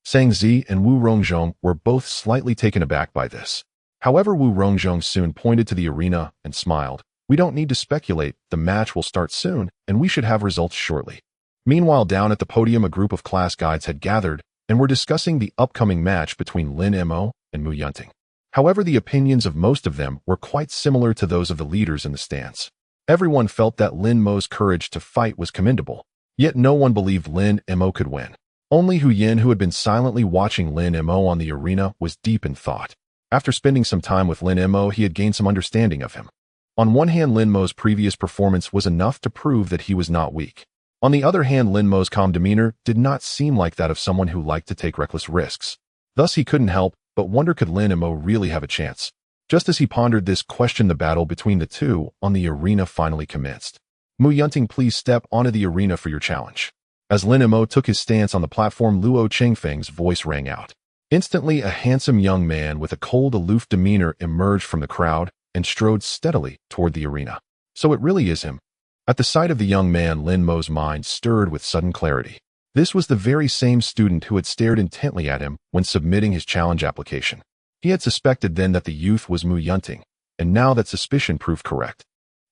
Speaker 1: Sang Zi and Wu Rongzhong were both slightly taken aback by this. However, Wu Rongzhong soon pointed to the arena and smiled. We don't need to speculate, the match will start soon, and we should have results shortly. Meanwhile, down at the podium, a group of class guides had gathered and were discussing the upcoming match between Lin Mo and Mu Yunting. However, the opinions of most of them were quite similar to those of the leaders in the stands. Everyone felt that Lin Mo's courage to fight was commendable, yet no one believed Lin Mo could win. Only Hu Yin, who had been silently watching Lin Mo on the arena, was deep in thought. After spending some time with Lin Mo, he had gained some understanding of him. On one hand, Lin Mo's previous performance was enough to prove that he was not weak. On the other hand, Lin Mo's calm demeanor did not seem like that of someone who liked to take reckless risks. Thus, he couldn't help but wonder, could Lin Mo really have a chance? Just as he pondered this question, the battle between the two on the arena finally commenced. Mu Yunting, please step onto the arena for your challenge. As Lin Mo took his stance on the platform, Luo Chengfeng's voice rang out. Instantly, a handsome young man with a cold, aloof demeanor emerged from the crowd and strode steadily toward the arena. So it really is him. At the sight of the young man, Lin Mo's mind stirred with sudden clarity. This was the very same student who had stared intently at him when submitting his challenge application. He had suspected then that the youth was Mu Yunting, and now that suspicion proved correct.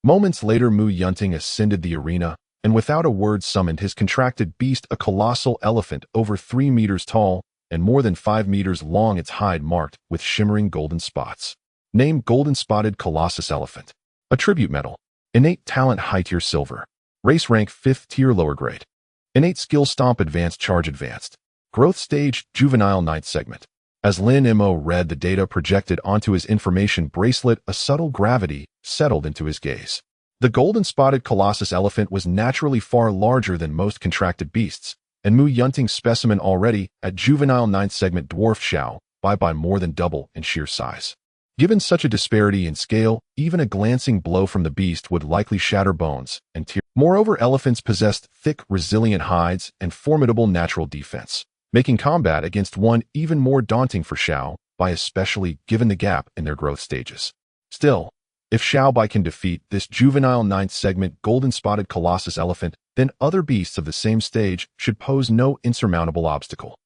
Speaker 1: Moments later, Mu Yunting ascended the arena, and without a word summoned his contracted beast, a colossal elephant over 3 meters tall and more than 5 meters long, its hide marked with shimmering golden spots. Name: Golden Spotted Colossus Elephant. Attribute: Metal. Innate Talent: High Tier Silver. Race rank: 5th tier lower grade. Innate Skill: Stomp Advanced, Charge Advanced. Growth stage: Juvenile 9th segment. As Lin Mo read the data projected onto his information bracelet, a subtle gravity settled into his gaze. The Golden Spotted Colossus Elephant was naturally far larger than most contracted beasts, and Mu Yunting's specimen already at Juvenile 9th segment dwarfed Xiao by more than double in sheer size. Given such a disparity in scale, even a glancing blow from the beast would likely shatter bones and tear. Moreover, elephants possessed thick, resilient hides and formidable natural defense, making combat against one even more daunting for Xiao Bai, especially given the gap in their growth stages. Still, if Xiao Bai can defeat this juvenile 9th segment Golden Spotted Colossus Elephant, then other beasts of the same stage should pose no insurmountable obstacle.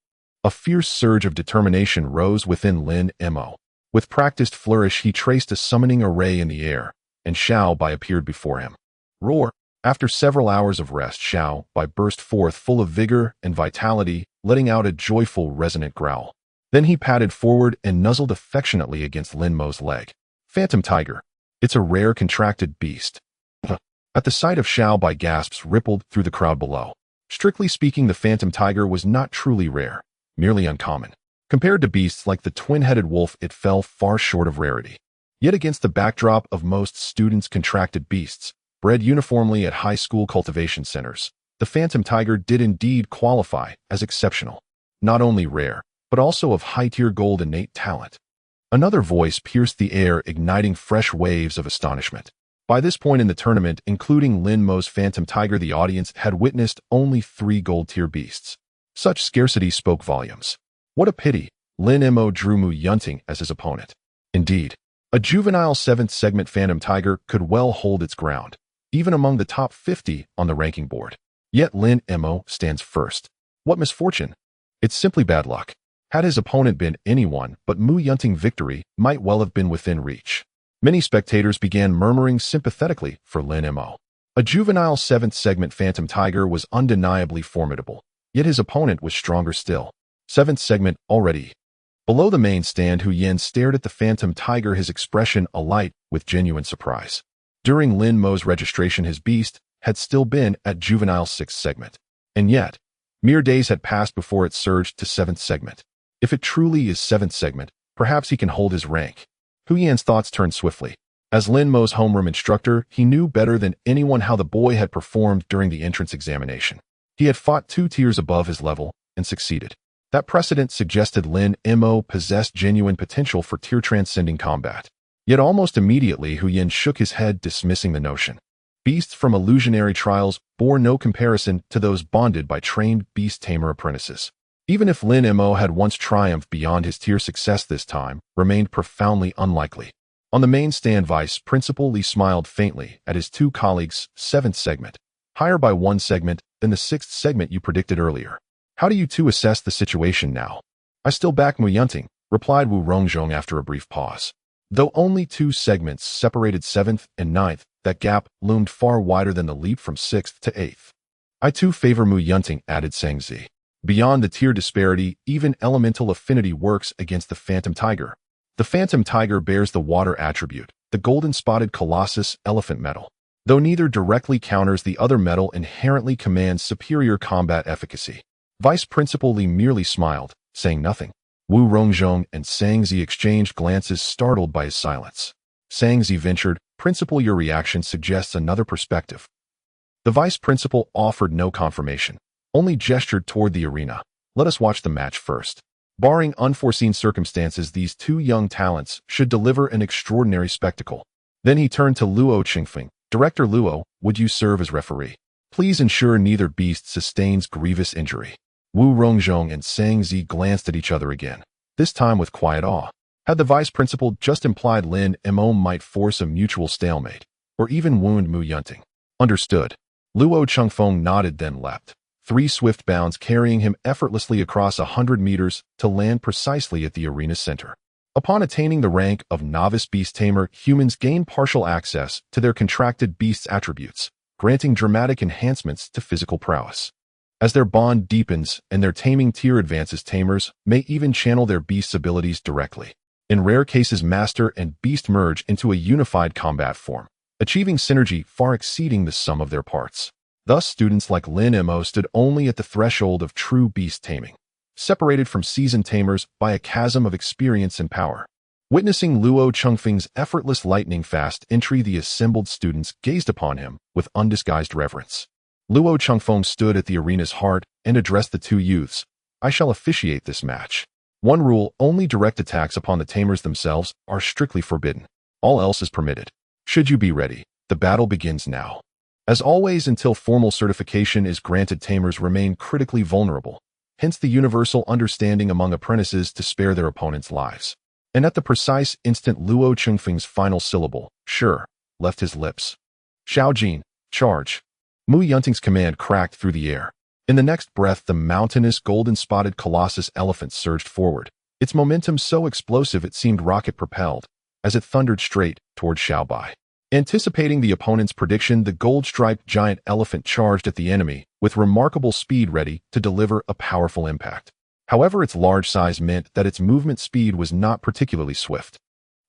Speaker 1: A fierce surge of determination rose within Lin Mo. With practiced flourish, he traced a summoning array in the air, and Xiao Bai appeared before him. Roar! After several hours of rest, Xiao Bai burst forth full of vigor and vitality, letting out a joyful, resonant growl. Then he padded forward and nuzzled affectionately against Lin Mo's leg. Phantom Tiger. It's a rare contracted beast. At the sight of Xiao Bai, gasps rippled through the crowd below. Strictly speaking, the Phantom Tiger was not truly rare, merely uncommon. Compared to beasts like the twin-headed wolf, it fell far short of rarity. Yet against the backdrop of most students' contracted beasts, bred uniformly at high school cultivation centers, the phantom tiger did indeed qualify as exceptional, not only rare, but also of high-tier gold innate talent. Another voice pierced the air, igniting fresh waves of astonishment. By this point in the tournament, including Lin Mo's phantom tiger, the audience had witnessed only 3 gold-tier beasts. Such scarcity spoke volumes. What a pity, Lin Mo drew Mu Yunting as his opponent. Indeed, a juvenile 7th segment phantom tiger could well hold its ground, even among the top 50 on the ranking board. Yet Lin Mo stands first. What misfortune! It's simply bad luck. Had his opponent been anyone but Mu Yunting, victory might well have been within reach. Many spectators began murmuring sympathetically for Lin Mo. A juvenile 7th segment phantom tiger was undeniably formidable, yet his opponent was stronger still. 7th segment already. Below the main stand, Hu Yan stared at the phantom tiger, his expression alight with genuine surprise. During Lin Mo's registration, his beast had still been at juvenile 6th segment. And yet, mere days had passed before it surged to 7th segment. If it truly is 7th segment, perhaps he can hold his rank. Hu Yan's thoughts turned swiftly. As Lin Mo's homeroom instructor, he knew better than anyone how the boy had performed during the entrance examination. He had fought 2 tiers above his level and succeeded. That precedent suggested Lin Mo possessed genuine potential for tier-transcending combat. Yet almost immediately, Hu Yan shook his head, dismissing the notion. Beasts from illusionary trials bore no comparison to those bonded by trained beast tamer apprentices. Even if Lin Mo had once triumphed beyond his tier, success this time remained profoundly unlikely. On the main stand, Vice Principal Li smiled faintly at his 2 colleagues' 7th segment, higher by 1 segment than the 6th segment you predicted earlier. How do you 2 assess the situation now? I still back Mu Yunting, replied Wu Rongzhong after a brief pause. Though only 2 segments separated 7th and 9th, that gap loomed far wider than the leap from 6th to 8th. I too favor Mu Yunting, added Sang Zi. Beyond the tier disparity, even elemental affinity works against the phantom tiger. The phantom tiger bears the water attribute, the golden-spotted colossus elephant metal. Though neither directly counters the other metal, inherently commands superior combat efficacy. Vice Principal Li merely smiled, saying nothing. Wu Rongzhong and Sang Zi exchanged glances, startled by his silence. Sang Zi ventured, Principal, your reaction suggests another perspective. The Vice Principal offered no confirmation, only gestured toward the arena. Let us watch the match first. Barring unforeseen circumstances, these 2 young talents should deliver an extraordinary spectacle. Then he turned to Luo Qingfeng. Director Luo, would you serve as referee? Please ensure neither beast sustains grievous injury. Wu Rongzhong and Sang Zi glanced at each other again, this time with quiet awe. Had the Vice Principal just implied Lin Mo might force a mutual stalemate, or even wound Mu Yunting? Understood. Luo Qingfeng nodded, then leapt. 3 swift bounds carrying him effortlessly across 100 meters to land precisely at the arena's center. Upon attaining the rank of novice beast tamer, humans gain partial access to their contracted beast's attributes, granting dramatic enhancements to physical prowess. As their bond deepens and their taming tier advances, tamers may even channel their beast's abilities directly. In rare cases, master and beast merge into a unified combat form, achieving synergy far exceeding the sum of their parts. Thus, students like Lin Mo stood only at the threshold of true beast taming, separated from seasoned tamers by a chasm of experience and power. Witnessing Luo Qingfeng's effortless lightning-fast entry, the assembled students gazed upon him with undisguised reverence. Luo Qingfeng stood at the arena's heart and addressed the 2 youths. I shall officiate this match. One rule, only direct attacks upon the tamers themselves are strictly forbidden. All else is permitted. Should you be ready, the battle begins now. As always, until formal certification is granted, tamers remain critically vulnerable, hence the universal understanding among apprentices to spare their opponents' lives. And at the precise instant Luo Qingfeng's final syllable, sure, left his lips. Xiaojin, charge. Mu Yunting's command cracked through the air. In the next breath, the mountainous golden-spotted colossus elephant surged forward, its momentum so explosive it seemed rocket-propelled, as it thundered straight toward Xiaobai. Anticipating the opponent's prediction, the gold-striped giant elephant charged at the enemy with remarkable speed, ready to deliver a powerful impact. However, its large size meant that its movement speed was not particularly swift.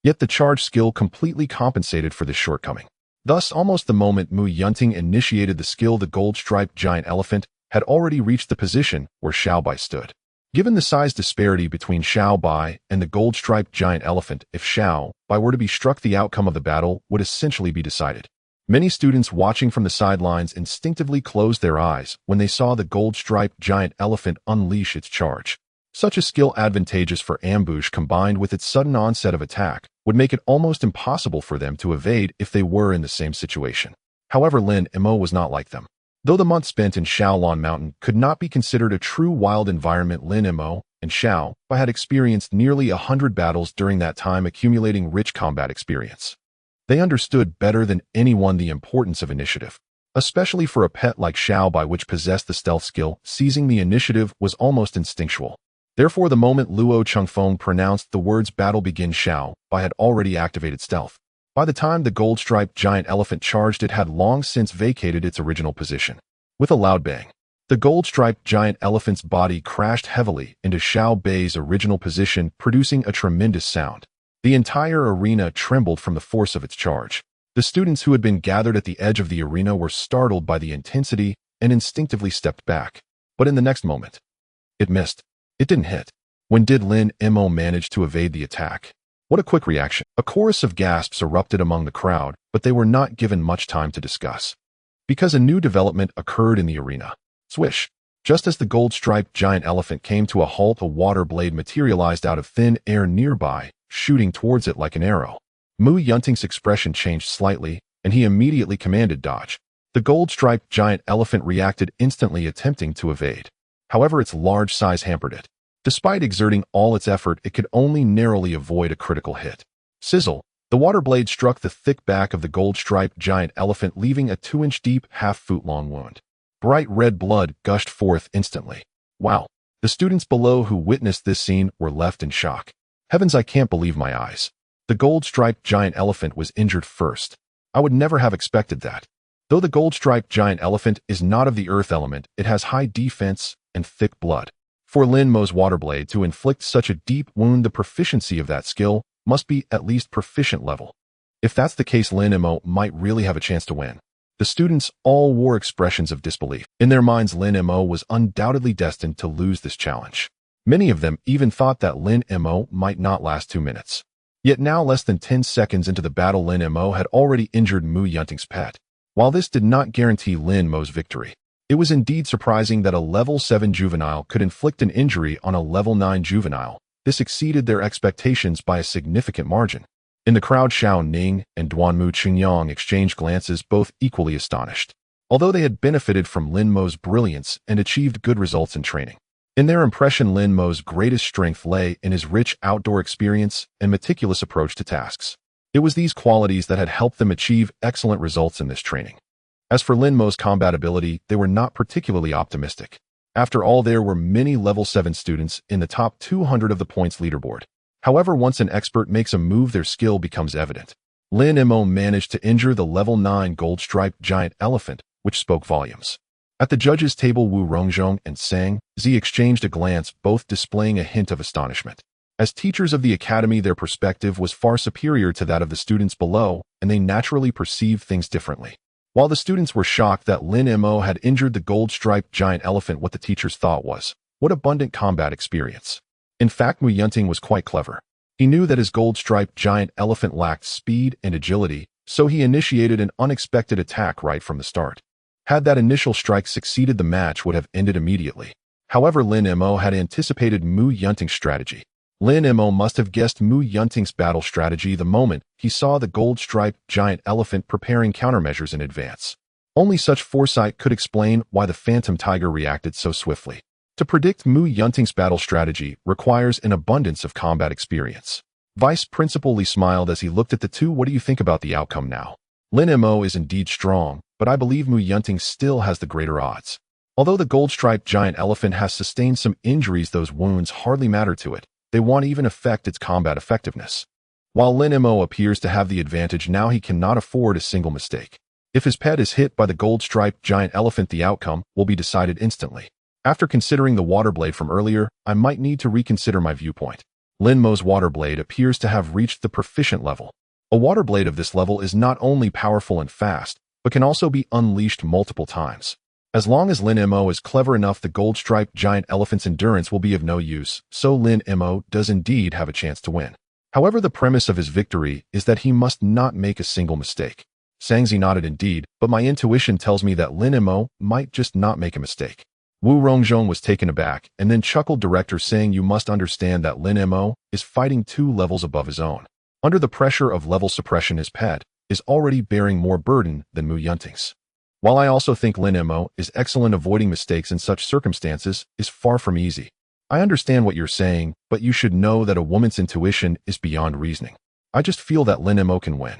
Speaker 1: Yet the charge skill completely compensated for this shortcoming. Thus, almost the moment Mu Yunting initiated the skill, the gold-striped giant elephant had already reached the position where Xiaobai stood. Given the size disparity between Xiao Bai and the gold-striped giant elephant, if Xiao Bai were to be struck, the outcome of the battle would essentially be decided. Many students watching from the sidelines instinctively closed their eyes when they saw the gold-striped giant elephant unleash its charge. Such a skill advantageous for ambush combined with its sudden onset of attack would make it almost impossible for them to evade if they were in the same situation. However, Lin Mo was not like them. Though the month spent in Shaolin Mountain could not be considered a true wild environment, Lin Mo and Xiao Bai had experienced nearly 100 battles during that time, accumulating rich combat experience. They understood better than anyone the importance of initiative. Especially for a pet like Xiao Bai, which possessed the stealth skill, seizing the initiative was almost instinctual. Therefore, the moment Luo Chengfeng pronounced the words "battle begin," Xiao Bai had already activated stealth. By the time the gold-striped giant elephant charged, it had long since vacated its original position. With a loud bang, the gold-striped giant elephant's body crashed heavily into Xiao Bai's original position, producing a tremendous sound. The entire arena trembled from the force of its charge. The students who had been gathered at the edge of the arena were startled by the intensity and instinctively stepped back. But in the next moment, it missed. It didn't hit. When did Lin Mo manage to evade the attack? What a quick reaction. A chorus of gasps erupted among the crowd, but they were not given much time to discuss. Because a new development occurred in the arena. Swish! Just as the gold-striped giant elephant came to a halt, a water blade materialized out of thin air nearby, shooting towards it like an arrow. Mu Yunting's expression changed slightly, and he immediately commanded dodge. The gold-striped giant elephant reacted instantly, attempting to evade. However, its large size hampered it. Despite exerting all its effort, it could only narrowly avoid a critical hit. Sizzle! The water blade struck the thick back of the gold-striped giant elephant, leaving a 2-inch deep, half-foot-long wound. Bright red blood gushed forth instantly. Wow! The students below who witnessed this scene were left in shock. Heavens, I can't believe my eyes. The gold-striped giant elephant was injured first. I would never have expected that. Though the gold-striped giant elephant is not of the earth element, it has high defense and thick blood. For Lin Mo's water blade to inflict such a deep wound, the proficiency of that skill must be at least proficient level. If that's the case, Lin Mo might really have a chance to win. The students all wore expressions of disbelief. In their minds, Lin Mo was undoubtedly destined to lose this challenge. Many of them even thought that Lin Mo might not last 2 minutes. Yet now, less than 10 seconds into the battle, Lin Mo had already injured Mu Yunting's pet. While this did not guarantee Lin Mo's victory, it was indeed surprising that a level 7 juvenile could inflict an injury on a level 9 juvenile. This exceeded their expectations by a significant margin. In the crowd, Xiao Ning and Duanmu Qingyang exchanged glances, both equally astonished. Although they had benefited from Lin Mo's brilliance and achieved good results in training. In their impression, Lin Mo's greatest strength lay in his rich outdoor experience and meticulous approach to tasks. It was these qualities that had helped them achieve excellent results in this training. As for Lin Mo's combat ability, they were not particularly optimistic. After all, there were many level 7 students in the top 200 of the points leaderboard. However, once an expert makes a move, their skill becomes evident. Lin Mo managed to injure the level 9 gold-striped giant elephant, which spoke volumes. At the judges' table, Wu Rongzhong and Sang Zi exchanged a glance, both displaying a hint of astonishment. As teachers of the academy, their perspective was far superior to that of the students below, and they naturally perceived things differently. While the students were shocked that Lin Mo had injured the gold-striped giant elephant, what the teachers thought was, what abundant combat experience. In fact, Mu Yunting was quite clever. He knew that his gold-striped giant elephant lacked speed and agility, so he initiated an unexpected attack right from the start. Had that initial strike succeeded, the match would have ended immediately. However, Lin Mo had anticipated Mu Yunting's strategy. Lin Mo must have guessed Mu Yunting's battle strategy the moment he saw the gold-striped giant elephant preparing countermeasures in advance. Only such foresight could explain why the phantom tiger reacted so swiftly. To predict Mu Yunting's battle strategy requires an abundance of combat experience. Vice Principal Li smiled as he looked at the two. What do you think about the outcome now? Lin Mo is indeed strong, but I believe Mu Yunting still has the greater odds. Although the gold-striped giant elephant has sustained some injuries, those wounds hardly matter to it. They won't even affect its combat effectiveness. While Lin Mo appears to have the advantage now, he cannot afford a single mistake. If his pet is hit by the gold-striped giant elephant, the outcome will be decided instantly. After considering the water blade from earlier, I might need to reconsider my viewpoint. Lin Mo's water blade appears to have reached the proficient level. A water blade of this level is not only powerful and fast, but can also be unleashed multiple times. As long as Lin Mo is clever enough, the gold-striped giant elephant's endurance will be of no use, so Lin Mo does indeed have a chance to win. However, the premise of his victory is that he must not make a single mistake. Sangzi nodded indeed, but my intuition tells me that Lin Mo might just not make a mistake. Wu Rongzhong was taken aback and then chuckled, director, saying, "You must understand that Lin Mo is fighting 2 levels above his own. Under the pressure of level suppression, his pet is already bearing more burden than Mu Yunting's. While I also think Lin Mo is excellent, avoiding mistakes in such circumstances is far from easy. I understand what you're saying, but you should know that a woman's intuition is beyond reasoning. I just feel that Lin Mo can win."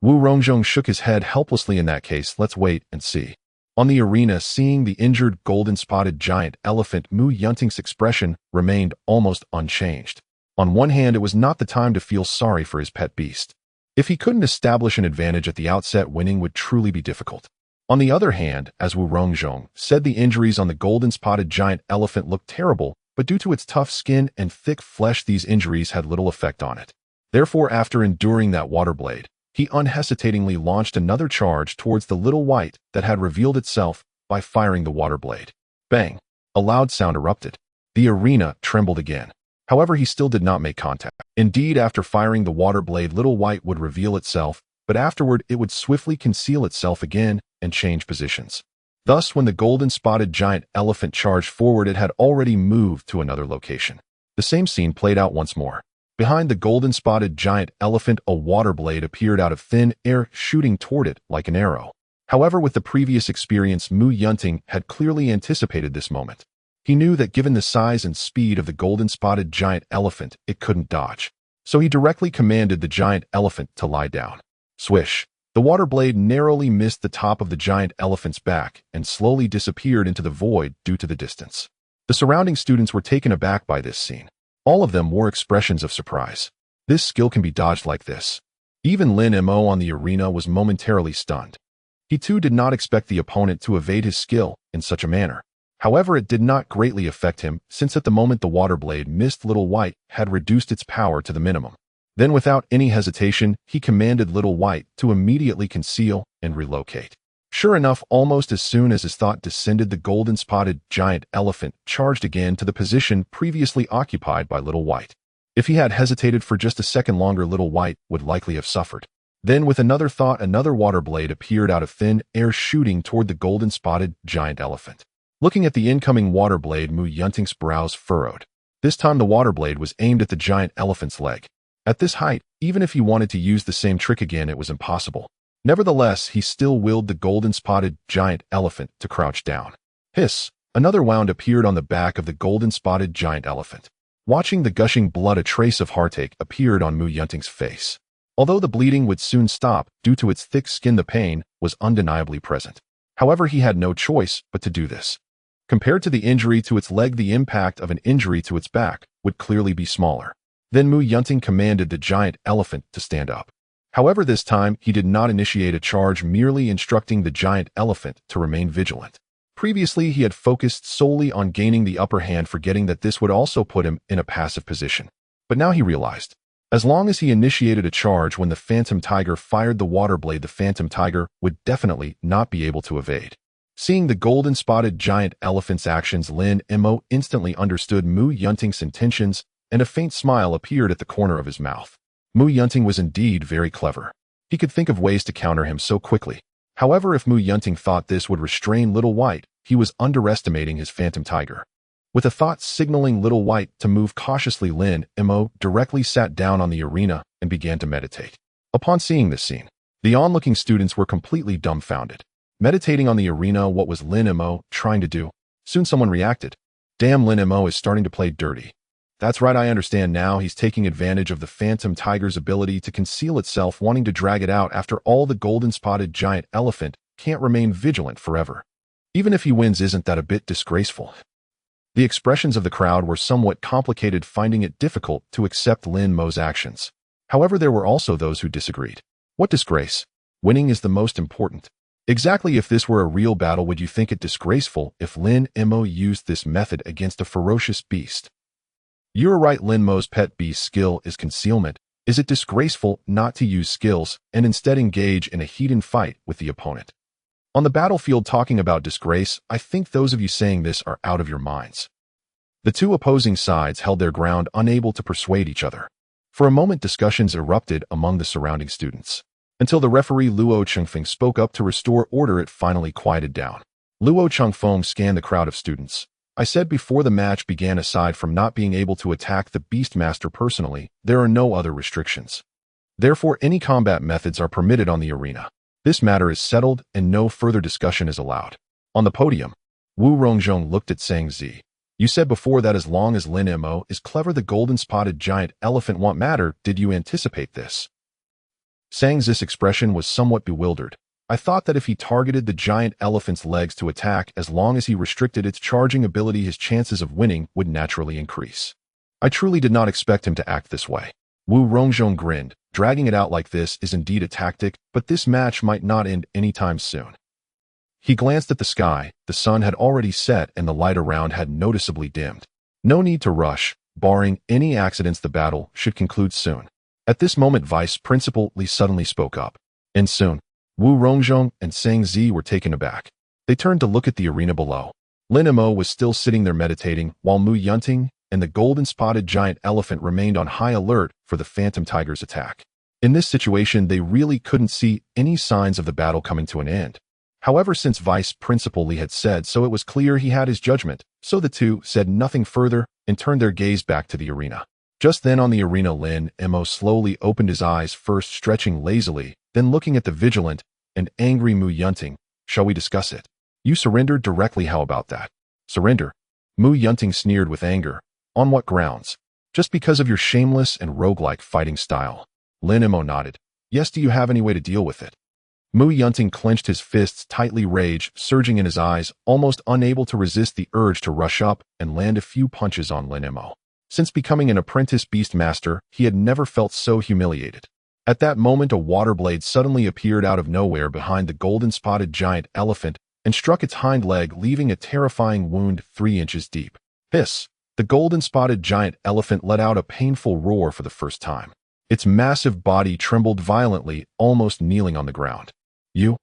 Speaker 1: Wu Rongzhong shook his head helplessly. "In that case, let's wait and see." On the arena, seeing the injured golden-spotted giant elephant, Mu Yunting's expression remained almost unchanged. On one hand, it was not the time to feel sorry for his pet beast. If he couldn't establish an advantage at the outset, winning would truly be difficult. On the other hand, as Wu Rongzhong said, the injuries on the golden-spotted giant elephant looked terrible, but due to its tough skin and thick flesh, these injuries had little effect on it. Therefore, after enduring that water blade, he unhesitatingly launched another charge towards the little white that had revealed itself by firing the water blade. Bang! A loud sound erupted. The arena trembled again. However, he still did not make contact. Indeed, after firing the water blade, little white would reveal itself, but afterward it would swiftly conceal itself again and change positions. Thus, when the golden-spotted giant elephant charged forward, it had already moved to another location. The same scene played out once more. Behind the golden-spotted giant elephant, a water blade appeared out of thin air, shooting toward it like an arrow. However, with the previous experience, Mu Yunting had clearly anticipated this moment. He knew that given the size and speed of the golden-spotted giant elephant, it couldn't dodge. So he directly commanded the giant elephant to lie down. Swish! The water blade narrowly missed the top of the giant elephant's back and slowly disappeared into the void due to the distance. The surrounding students were taken aback by this scene. All of them wore expressions of surprise. This skill can be dodged like this. Even Lin Mo on the arena was momentarily stunned. He too did not expect the opponent to evade his skill in such a manner. However, it did not greatly affect him, since at the moment the water blade missed, Little White had reduced its power to the minimum. Then, without any hesitation, he commanded Little White to immediately conceal and relocate. Sure enough, almost as soon as his thought descended, the golden-spotted giant elephant charged again to the position previously occupied by Little White. If he had hesitated for just a second longer, Little White would likely have suffered. Then, with another thought, another water blade appeared out of thin air, shooting toward the golden-spotted giant elephant. Looking at the incoming water blade, Mu Yunting's brows furrowed. This time the water blade was aimed at the giant elephant's leg. At this height, even if he wanted to use the same trick again, it was impossible. Nevertheless, he still willed the golden-spotted giant elephant to crouch down. Hiss! Another wound appeared on the back of the golden-spotted giant elephant. Watching the gushing blood, a trace of heartache appeared on Mu Yunting's face. Although the bleeding would soon stop due to its thick skin, the pain was undeniably present. However, he had no choice but to do this. Compared to the injury to its leg, the impact of an injury to its back would clearly be smaller. Then Mu Yunting commanded the giant elephant to stand up. However, this time, he did not initiate a charge, merely instructing the giant elephant to remain vigilant. Previously, he had focused solely on gaining the upper hand, forgetting that this would also put him in a passive position. But now he realized, as long as he initiated a charge when the Phantom Tiger fired the water blade, the Phantom Tiger would definitely not be able to evade. Seeing the golden-spotted giant elephant's actions, Lin Mo instantly understood Mu Yunting's intentions, and a faint smile appeared at the corner of his mouth. Mu Yunting was indeed very clever. He could think of ways to counter him so quickly. However, if Mu Yunting thought this would restrain Little White, he was underestimating his Phantom Tiger. With a thought signaling Little White to move cautiously, Lin Mo directly sat down on the arena and began to meditate. Upon seeing this scene, the onlooking students were completely dumbfounded. Meditating on the arena, what was Lin Mo trying to do? Soon someone reacted. Damn, Lin Mo is starting to play dirty. That's right, I understand now. He's taking advantage of the Phantom Tiger's ability to conceal itself, wanting to drag it out. After all, the golden-spotted giant elephant can't remain vigilant forever. Even if he wins, isn't that a bit disgraceful? The expressions of the crowd were somewhat complicated, finding it difficult to accept Lin Mo's actions. However, there were also those who disagreed. What disgrace? Winning is the most important. Exactly. If this were a real battle, would you think it disgraceful if Lin Mo used this method against a ferocious beast? You're right, Lin Mo's pet beast skill is concealment. Is it disgraceful not to use skills and instead engage in a heated fight with the opponent? On the battlefield talking about disgrace, I think those of you saying this are out of your minds. The two opposing sides held their ground, unable to persuade each other. For a moment, discussions erupted among the surrounding students. Until the referee Luo Chengfeng spoke up to restore order, it finally quieted down. Luo Chengfeng scanned the crowd of students. I said before the match began, aside from not being able to attack the Beastmaster personally, there are no other restrictions. Therefore, any combat methods are permitted on the arena. This matter is settled and no further discussion is allowed. On the podium, Wu Rongzhong looked at Sang Zi. You said before that as long as Lin Mo is clever, the golden-spotted giant elephant won't matter. Did you anticipate this? Sang Zi's expression was somewhat bewildered. I thought that if he targeted the giant elephant's legs to attack, as long as he restricted its charging ability, his chances of winning would naturally increase. I truly did not expect him to act this way. Wu Rongzhong grinned. Dragging it out like this is indeed a tactic, but this match might not end anytime soon. He glanced at the sky. The sun had already set and the light around had noticeably dimmed. No need to rush. Barring any accidents, the battle should conclude soon. At this moment, Vice Principal Li suddenly spoke up. And soon, Wu Rongzhong and Sang Zi were taken aback. They turned to look at the arena below. Lin Mo was still sitting there meditating, while Mu Yunting and the golden-spotted giant elephant remained on high alert for the phantom tiger's attack. In this situation, they really couldn't see any signs of the battle coming to an end. However, since Vice Principal Li had said so, it was clear he had his judgment, so the two said nothing further and turned their gaze back to the arena. Just then on the arena, Lin Mo slowly opened his eyes, first stretching lazily, then looking at the vigilant and angry Mu Yunting. Shall we discuss it? You surrendered directly, how about that? Surrender? Mu Yunting sneered with anger. On what grounds? Just because of your shameless and roguelike fighting style. Lin Mo nodded. Yes, do you have any way to deal with it? Mu Yunting clenched his fists tightly, rage surging in his eyes, almost unable to resist the urge to rush up and land a few punches on Lin Mo. Since becoming an apprentice beastmaster, he had never felt so humiliated. At that moment, a water blade suddenly appeared out of nowhere behind the golden-spotted giant elephant and struck its hind leg, leaving a terrifying wound 3 inches deep. Hiss! The golden-spotted giant elephant let out a painful roar for the first time. Its massive body trembled violently, almost kneeling on the ground. You?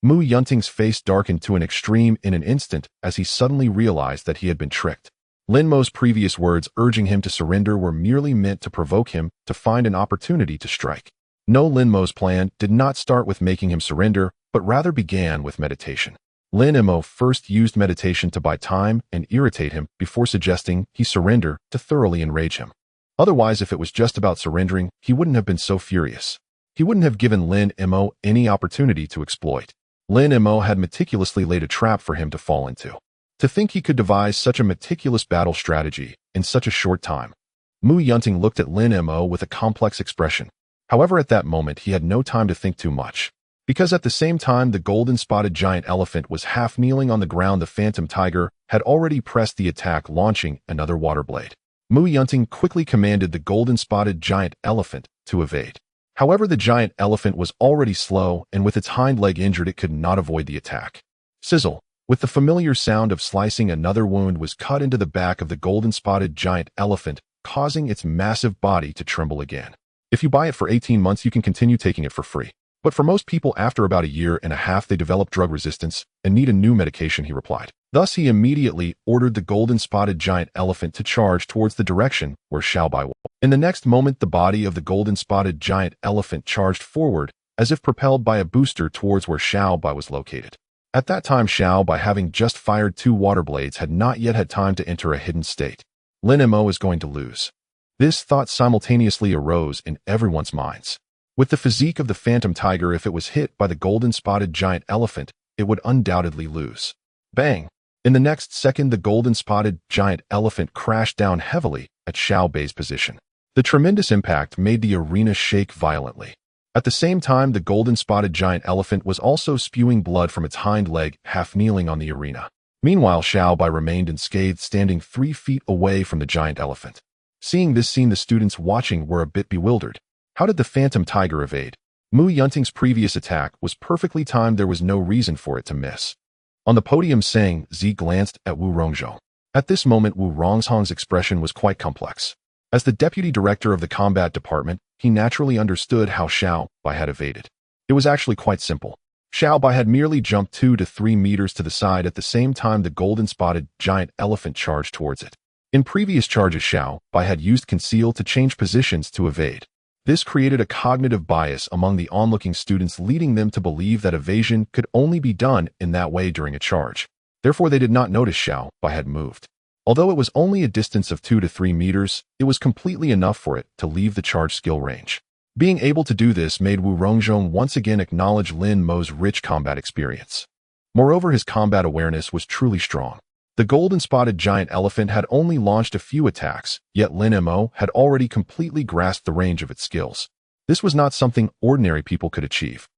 Speaker 1: Mu Yunting's face darkened to an extreme in an instant as he suddenly realized that he had been tricked. Lin Mo's previous words urging him to surrender were merely meant to provoke him to find an opportunity to strike. No, Lin Mo's plan did not start with making him surrender, but rather began with meditation. Lin Mo first used meditation to buy time and irritate him before suggesting he surrender to thoroughly enrage him. Otherwise, if it was just about surrendering, he wouldn't have been so furious. He wouldn't have given Lin Mo any opportunity to exploit. Lin Mo had meticulously laid a trap for him to fall into. To think he could devise such a meticulous battle strategy in such a short time. Mu Yunting looked at Lin Mo with a complex expression. However, at that moment, he had no time to think too much. Because at the same time the golden-spotted giant elephant was half kneeling on the ground, the phantom tiger had already pressed the attack, launching another water blade. Mu Yunting quickly commanded the golden-spotted giant elephant to evade. However, the giant elephant was already slow, and with its hind leg injured, it could not avoid the attack. Sizzle! With the familiar sound of slicing, another wound was cut into the back of the golden-spotted giant elephant, causing its massive body to tremble again. If you buy it for 18 months, you can continue taking it for free. But for most people, after about a year and a half, they develop drug resistance and need a new medication, he replied. Thus, he immediately ordered the golden-spotted giant elephant to charge towards the direction where Xiaobai was. In the next moment, the body of the golden-spotted giant elephant charged forward, as if propelled by a booster towards where Xiaobai was located. At that time, Xiaobai, having just fired 2 water blades, had not yet had time to enter a hidden state. Lin Mo is going to lose. This thought simultaneously arose in everyone's minds. With the physique of the phantom tiger, if it was hit by the golden-spotted giant elephant, it would undoubtedly lose. Bang! In the next second, the golden-spotted giant elephant crashed down heavily at Xiaobai's position. The tremendous impact made the arena shake violently. At the same time, the golden-spotted giant elephant was also spewing blood from its hind leg, half kneeling on the arena. Meanwhile, Xiaobai remained unscathed, standing 3 feet away from the giant elephant. Seeing this scene, the students watching were a bit bewildered. How did the phantom tiger evade? Mu Yunting's previous attack was perfectly timed. There was no reason for it to miss. On the podium, Sang Zi glanced at Wu Rongzhong. At this moment, Wu Rongzhong's expression was quite complex. As the deputy director of the combat department, he naturally understood how Xiaobai had evaded. It was actually quite simple. Xiao Bai had merely jumped 2 to 3 meters to the side at the same time the golden-spotted giant elephant charged towards it. In previous charges, Xiao Bai had used conceal to change positions to evade. This created a cognitive bias among the onlooking students, leading them to believe that evasion could only be done in that way during a charge. Therefore, they did not notice Xiao Bai had moved. Although it was only a distance of 2 to 3 meters, it was completely enough for it to leave the charge skill range. Being able to do this made Wu Rongzhong once again acknowledge Lin Mo's rich combat experience. Moreover, his combat awareness was truly strong. The golden-spotted giant elephant had only launched a few attacks, yet Lin Mo had already completely grasped the range of its skills. This was not something ordinary people could achieve.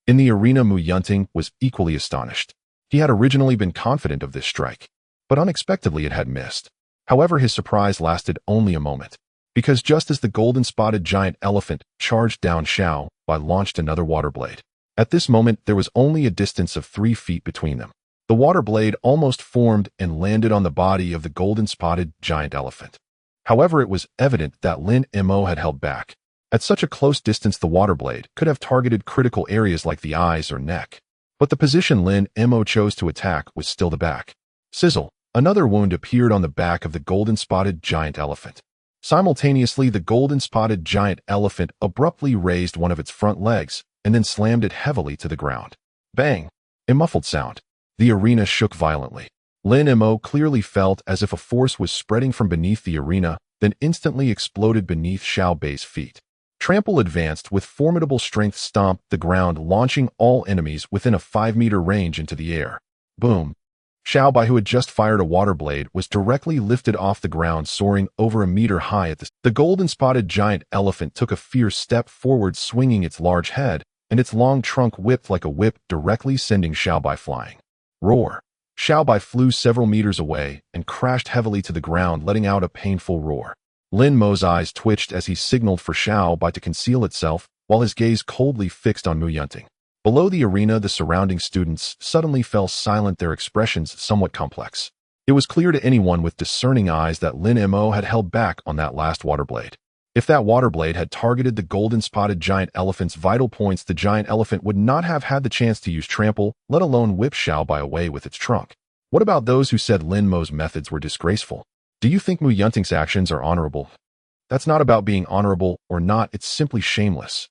Speaker 1: In the arena, Mu Yunting was equally astonished. He had originally been confident of this strike, but unexpectedly it had missed. However, his surprise lasted only a moment, because just as the golden-spotted giant elephant charged down, Xiao Bai launched another water blade. At this moment, there was only a distance of 3 feet between them. The water blade almost formed and landed on the body of the golden-spotted giant elephant. However, it was evident that Lin Mo had held back. At such a close distance, the water blade could have targeted critical areas like the eyes or neck. But the position Lin Mo chose to attack was still the back. Sizzle! Another wound appeared on the back of the golden-spotted giant elephant. Simultaneously, the golden-spotted giant elephant abruptly raised one of its front legs and then slammed it heavily to the ground. Bang! A muffled sound. The arena shook violently. Lin Mo clearly felt as if a force was spreading from beneath the arena, then instantly exploded beneath Xiao Bai's feet. Trample advanced with formidable strength, stomped the ground, launching all enemies within a 5-meter range into the air. Boom! Xiao Bai, who had just fired a water blade, was directly lifted off the ground, soaring over a meter high at the golden-spotted giant elephant took a fierce step forward, swinging its large head, and its long trunk whipped like a whip, directly sending Xiao Bai flying. Roar! Xiao Bai flew several meters away and crashed heavily to the ground, letting out a painful roar. Lin Mo's eyes twitched as he signaled for Xiao Bai to conceal itself, while his gaze coldly fixed on Mu Yunting. Below the arena, the surrounding students suddenly fell silent, their expressions somewhat complex. It was clear to anyone with discerning eyes that Lin Mo had held back on that last water blade. If that water blade had targeted the golden-spotted giant elephant's vital points, the giant elephant would not have had the chance to use trample, let alone whip Xiao Bai away with its trunk. What about those who said Lin Mo's methods were disgraceful? Do you think Mu Yunting's actions are honorable? That's not about being honorable or not, it's simply shameless.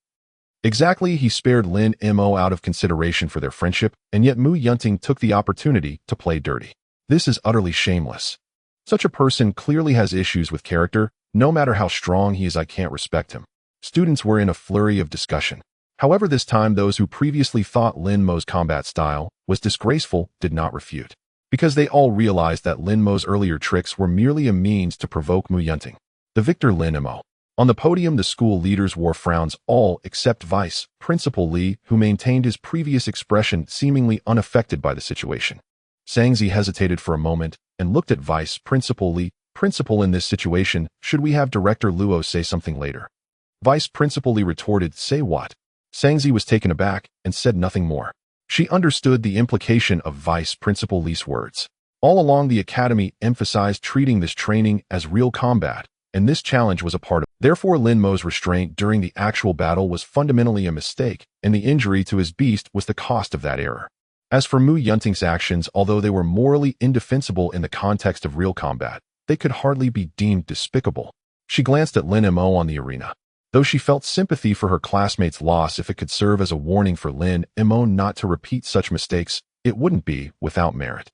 Speaker 1: Exactly, he spared Lin Mo out of consideration for their friendship, and yet Mu Yunting took the opportunity to play dirty. This is utterly shameless. Such a person clearly has issues with character. No matter how strong he is, I can't respect him. Students were in a flurry of discussion. However, this time those who previously thought Lin Mo's combat style was disgraceful did not refute, because they all realized that Lin Mo's earlier tricks were merely a means to provoke Mu Yunting. The victor Lin Mo. On the podium, the school leaders wore frowns, all except Vice Principal Li, who maintained his previous expression, seemingly unaffected by the situation. Sangzi hesitated for a moment and looked at Vice Principal Li. Principal, in this situation, should we have Director Luo say something later? Vice Principal Li retorted, say what? Sangzi was taken aback and said nothing more. She understood the implication of Vice Principal Li's words. All along, the academy emphasized treating this training as real combat, and this challenge was a part of it. Therefore, Lin Mo's restraint during the actual battle was fundamentally a mistake, and the injury to his beast was the cost of that error. As for Mu Yunting's actions, although they were morally indefensible in the context of real combat, they could hardly be deemed despicable. She glanced at Lin Mo on the arena. Though she felt sympathy for her classmate's loss, if it could serve as a warning for Lin Mo not to repeat such mistakes, it wouldn't be without merit.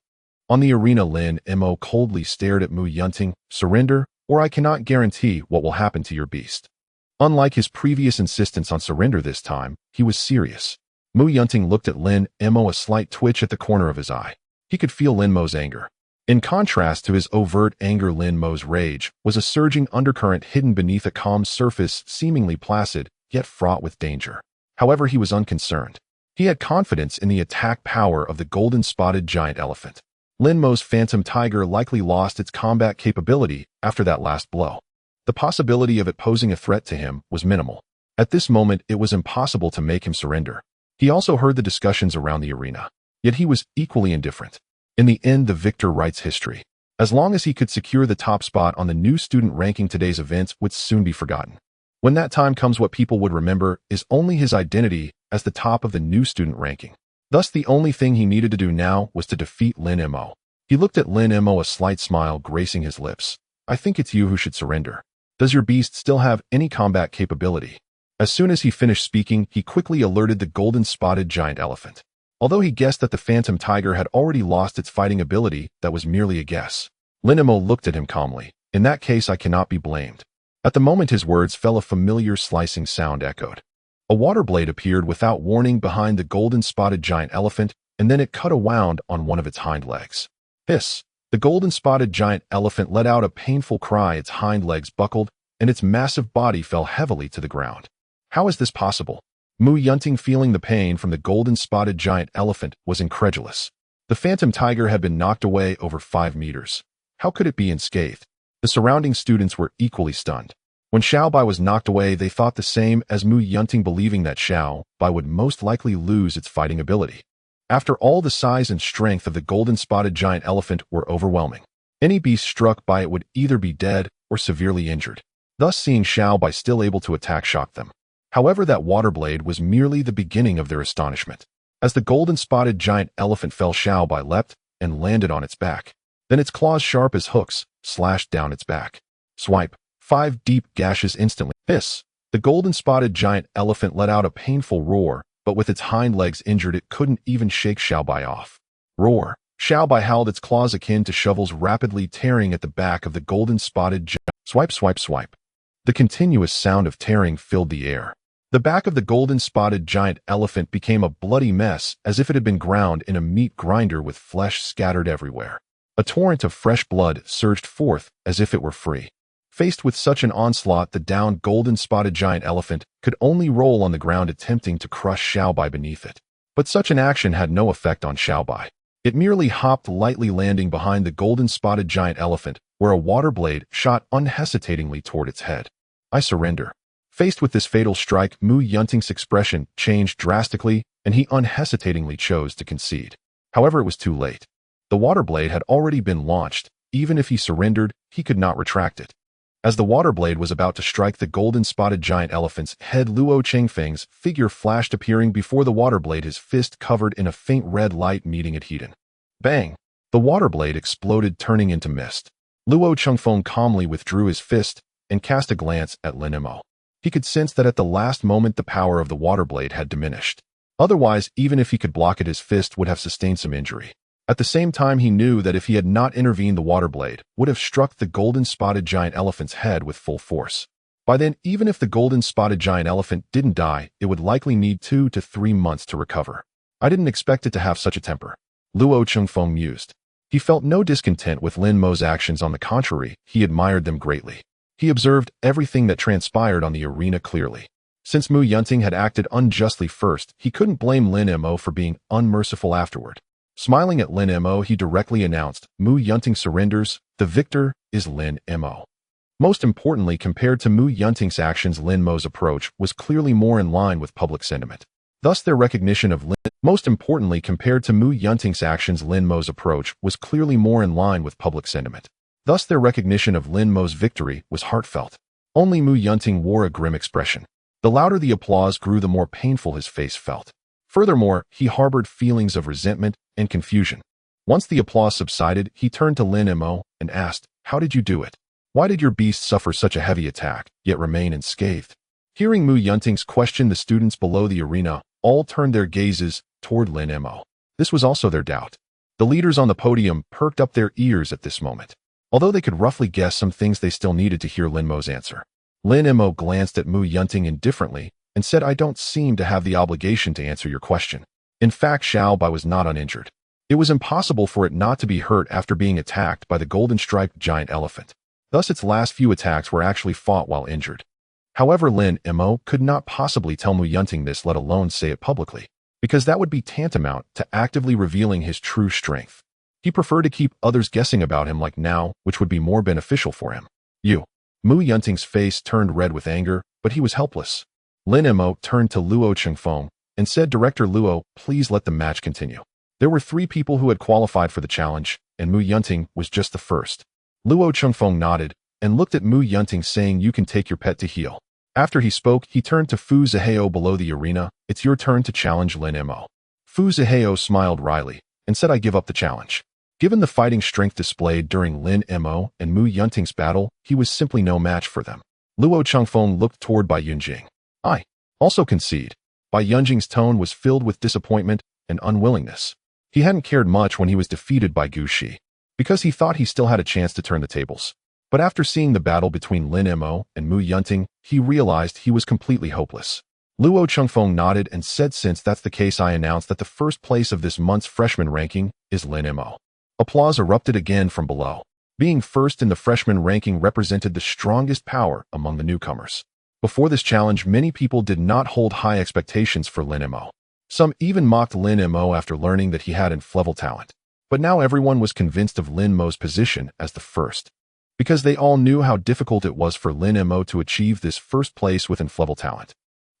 Speaker 1: On the arena, Lin Mo coldly stared at Mu Yunting. Surrender, or I cannot guarantee what will happen to your beast. Unlike his previous insistence on surrender, this time, he was serious. Mu Yunting looked at Lin Mo, a slight twitch at the corner of his eye. He could feel Lin Mo's anger. In contrast to his overt anger, Lin Mo's rage was a surging undercurrent hidden beneath a calm surface, seemingly placid, yet fraught with danger. However, he was unconcerned. He had confidence in the attack power of the golden-spotted giant elephant. Lin Mo's phantom tiger likely lost its combat capability after that last blow. The possibility of it posing a threat to him was minimal. At this moment, it was impossible to make him surrender. He also heard the discussions around the arena. Yet he was equally indifferent. In the end, the victor writes history. As long as he could secure the top spot on the new student ranking, today's events would soon be forgotten. When that time comes, what people would remember is only his identity as the top of the new student ranking. Thus, the only thing he needed to do now was to defeat Lin Mo. He looked at Lin Mo, a slight smile gracing his lips. I think it's you who should surrender. Does your beast still have any combat capability? As soon as he finished speaking, he quickly alerted the golden-spotted giant elephant. Although he guessed that the phantom tiger had already lost its fighting ability, that was merely a guess. Lin Mo looked at him calmly. In that case, I cannot be blamed. At the moment his words fell, a familiar slicing sound echoed. A water blade appeared without warning behind the golden-spotted giant elephant, and then it cut a wound on one of its hind legs. Hiss! The golden-spotted giant elephant let out a painful cry. Its hind legs buckled, and its massive body fell heavily to the ground. How is this possible? Mu Yunting, feeling the pain from the golden-spotted giant elephant, was incredulous. The phantom tiger had been knocked away over 5 meters. How could it be unscathed? The surrounding students were equally stunned. When Xiaobai was knocked away, they thought the same as Mu Yunting, believing that Xiaobai would most likely lose its fighting ability. After all, the size and strength of the golden-spotted giant elephant were overwhelming. Any beast struck by it would either be dead or severely injured. Thus, seeing Xiaobai still able to attack shocked them. However, that water blade was merely the beginning of their astonishment. As the golden-spotted giant elephant fell, Xiaobai leapt and landed on its back. Then its claws, sharp as hooks, slashed down its back. Swipe. 5 deep gashes instantly. Hiss! The golden-spotted giant elephant let out a painful roar, but with its hind legs injured, it couldn't even shake Xiaobai off. Roar! Xiaobai howled, its claws akin to shovels rapidly tearing at the back of the golden-spotted giant. Swipe, swipe, swipe. The continuous sound of tearing filled the air. The back of the golden-spotted giant elephant became a bloody mess, as if it had been ground in a meat grinder with flesh scattered everywhere. A torrent of fresh blood surged forth as if it were free. Faced with such an onslaught, the downed golden-spotted giant elephant could only roll on the ground, attempting to crush Xiaobai beneath it. But such an action had no effect on Xiaobai. It merely hopped lightly, landing behind the golden-spotted giant elephant, where a water blade shot unhesitatingly toward its head. I surrender. Faced with this fatal strike, Mu Yunting's expression changed drastically, and he unhesitatingly chose to concede. However, it was too late. The water blade had already been launched. Even if he surrendered, he could not retract it. As the water blade was about to strike the golden-spotted giant elephant's head, Luo Chengfeng's figure flashed, appearing before the water blade, his fist covered in a faint red light, meeting it heated. Bang! The water blade exploded, turning into mist. Luo Chengfeng calmly withdrew his fist and cast a glance at Lin Mo. He could sense that at the last moment the power of the water blade had diminished. Otherwise, even if he could block it, his fist would have sustained some injury. At the same time, he knew that if he had not intervened, the water blade would have struck the golden-spotted giant elephant's head with full force. By then, even if the golden-spotted giant elephant didn't die, it would likely need 2 to 3 months to recover. I didn't expect it to have such a temper. Luo Chengfeng mused. He felt no discontent with Lin Mo's actions. On the contrary, he admired them greatly. He observed everything that transpired on the arena clearly. Since Mu Yunting had acted unjustly first, he couldn't blame Lin Mo for being unmerciful afterward. Smiling at Lin Mo, he directly announced, Mu Yunting surrenders. The victor is Lin Mo. Most importantly, compared to Mu Yunting's actions, Lin Mo's approach was clearly more in line with public sentiment. Thus, their recognition of Most importantly, compared to Mu Yunting's actions, Lin Mo's approach was clearly more in line with public sentiment. Thus, their recognition of Lin Mo's victory was heartfelt. Only Mu Yunting wore a grim expression. The louder the applause grew, the more painful his face felt. Furthermore, he harbored feelings of resentment and confusion. Once the applause subsided, he turned to Lin Mo and asked, How did you do it? Why did your beast suffer such a heavy attack, yet remain unscathed? Hearing Mu Yunting's question, the students below the arena all turned their gazes toward Lin Mo. This was also their doubt. The leaders on the podium perked up their ears at this moment. Although they could roughly guess some things, they still needed to hear Lin Mo's answer. Lin Mo glanced at Mu Yunting indifferently and said, I don't seem to have the obligation to answer your question. In fact, Xiaobai was not uninjured. It was impossible for it not to be hurt after being attacked by the golden-striped giant elephant. Thus, its last few attacks were actually fought while injured. However, Lin Mo could not possibly tell Mu Yunting this, let alone say it publicly, because that would be tantamount to actively revealing his true strength. He preferred to keep others guessing about him like now, which would be more beneficial for him. Mu Yunting's face turned red with anger, but he was helpless. Lin Mo turned to Luo Chengfeng and said, Director Luo, please let the match continue. There were 3 people who had qualified for the challenge, and Mu Yunting was just the first. Luo Chengfeng nodded and looked at Mu Yunting, saying, You can take your pet to heal. After he spoke, he turned to Fu Zihao below the arena. It's your turn to challenge Lin Mo. Fu Zihao smiled wryly and said I give up the challenge. Given the fighting strength displayed during Lin Mo and Mu Yunting's battle, he was simply no match for them. Luo Chengfeng looked toward Bai Yunjing. I also concede. Bai Yunjing's tone was filled with disappointment and unwillingness. He hadn't cared much when he was defeated by Gu Shi, because he thought he still had a chance to turn the tables. But after seeing the battle between Lin Mo and Mu Yunting, he realized he was completely hopeless. Luo Chengfeng nodded and said, since that's the case, I announce that the first place of this month's freshman ranking is Lin Mo. Applause erupted again from below. Being first in the freshman ranking represented the strongest power among the newcomers. Before this challenge, many people did not hold high expectations for Lin Mo. Some even mocked Lin Mo after learning that he had inflexible talent. But now everyone was convinced of Lin Mo's position as the first, because they all knew how difficult it was for Lin Mo to achieve this first place with inflexible talent.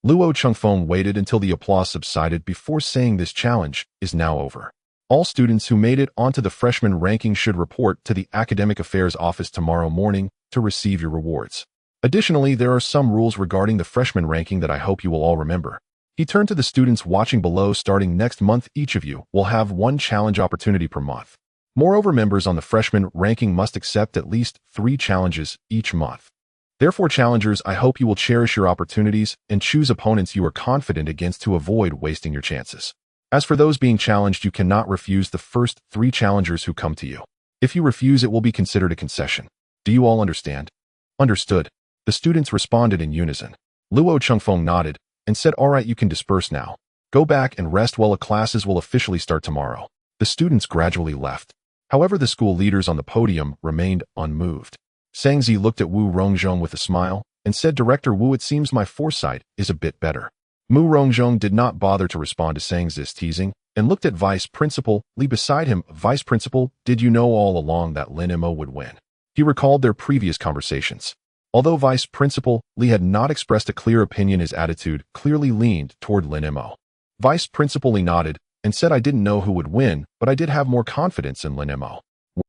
Speaker 1: Luo Chengfeng waited until the applause subsided before saying this challenge is now over. All students who made it onto the freshman ranking should report to the Academic Affairs Office tomorrow morning to receive your rewards. Additionally, there are some rules regarding the freshman ranking that I hope you will all remember. He turned to the students watching below. Starting next month, each of you will have one challenge opportunity per month. Moreover, members on the freshman ranking must accept at least 3 challenges each month. Therefore, challengers, I hope you will cherish your opportunities and choose opponents you are confident against to avoid wasting your chances. As for those being challenged, you cannot refuse the first 3 challengers who come to you. If you refuse, it will be considered a concession. Do you all understand? Understood. The students responded in unison. Luo Chengfeng nodded and said, all right, you can disperse now. Go back and rest while classes will officially start tomorrow. The students gradually left. However, the school leaders on the podium remained unmoved. Sangzi looked at Wu Rongzhong with a smile and said, Director Wu, it seems my foresight is a bit better. Mu Rongzhong did not bother to respond to Sangzi's teasing and looked at Vice Principal Li beside him. Vice Principal, did you know all along that Lin Mo would win? He recalled their previous conversations. Although Vice Principal Li had not expressed a clear opinion, his attitude clearly leaned toward Lin Mo. Vice Principal Li nodded and said, I didn't know who would win, but I did have more confidence in Lin Mo.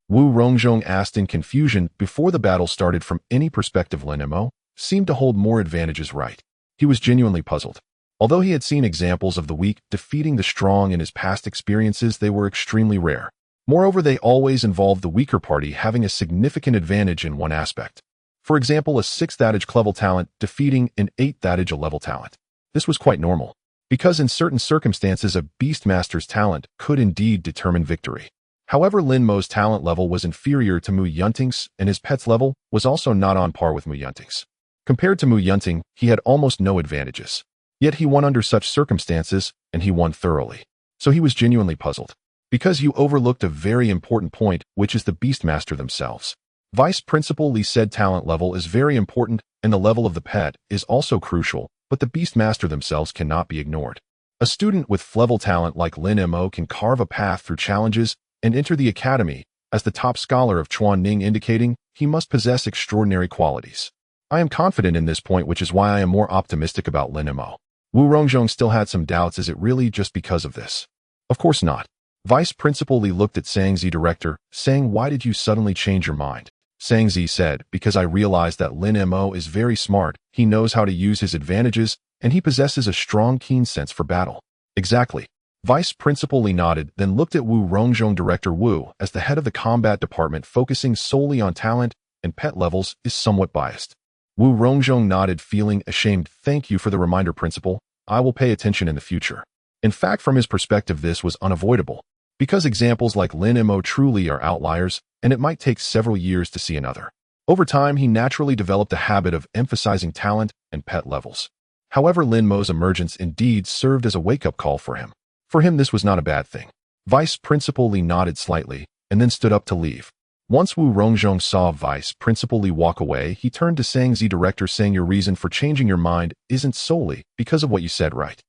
Speaker 1: Wu Rongzhong asked in confusion. Before the battle started, from any perspective, Lin Mo seemed to hold more advantages, right? He was genuinely puzzled. Although he had seen examples of the weak defeating the strong in his past experiences, they were extremely rare. Moreover, they always involved the weaker party having a significant advantage in one aspect. For example, a 6th adage level talent defeating an 8th adage level talent. This was quite normal, because in certain circumstances a Beastmaster's talent could indeed determine victory. However, Lin Mo's talent level was inferior to Mu Yunting's, and his pet's level was also not on par with Mu Yunting's. Compared to Mu Yunting, he had almost no advantages. Yet he won under such circumstances, and he won thoroughly. So he was genuinely puzzled. Because you overlooked a very important point, which is the Beastmaster themselves. Vice Principal Li said talent level is very important, and the level of the pet is also crucial, but the Beastmaster themselves cannot be ignored. A student with level talent like Lin Mo can carve a path through challenges and enter the academy as the top scholar of Chuan Ning, indicating he must possess extraordinary qualities. I am confident in this point, which is why I am more optimistic about Lin Mo. Wu Rongzhong still had some doubts. Is it really just because of this? Of course not. Vice Principal Li looked at Sangzi, Director, saying, why did you suddenly change your mind? Sangzi said, because I realized that Lin Mo is very smart, he knows how to use his advantages, and he possesses a strong, keen sense for battle. Exactly. Vice Principal Li nodded, then looked at Wu Rongzhong. Director Wu, as the head of the combat department focusing solely on talent and pet levels, is somewhat biased. Wu Rongzhong nodded, feeling ashamed. Thank you for the reminder, Principal. I will pay attention in the future. In fact, from his perspective, this was unavoidable, because examples like Lin Mo truly are outliers, and it might take several years to see another. Over time, he naturally developed a habit of emphasizing talent and pet levels. However, Lin Mo's emergence indeed served as a wake-up call for him. For him, this was not a bad thing. Vice Principal Li nodded slightly, and then stood up to leave. Once Wu Rongzhong saw Vice Principal Li walk away, he turned to Sangzi, Director, saying, your reason for changing your mind isn't solely because of what you said, right?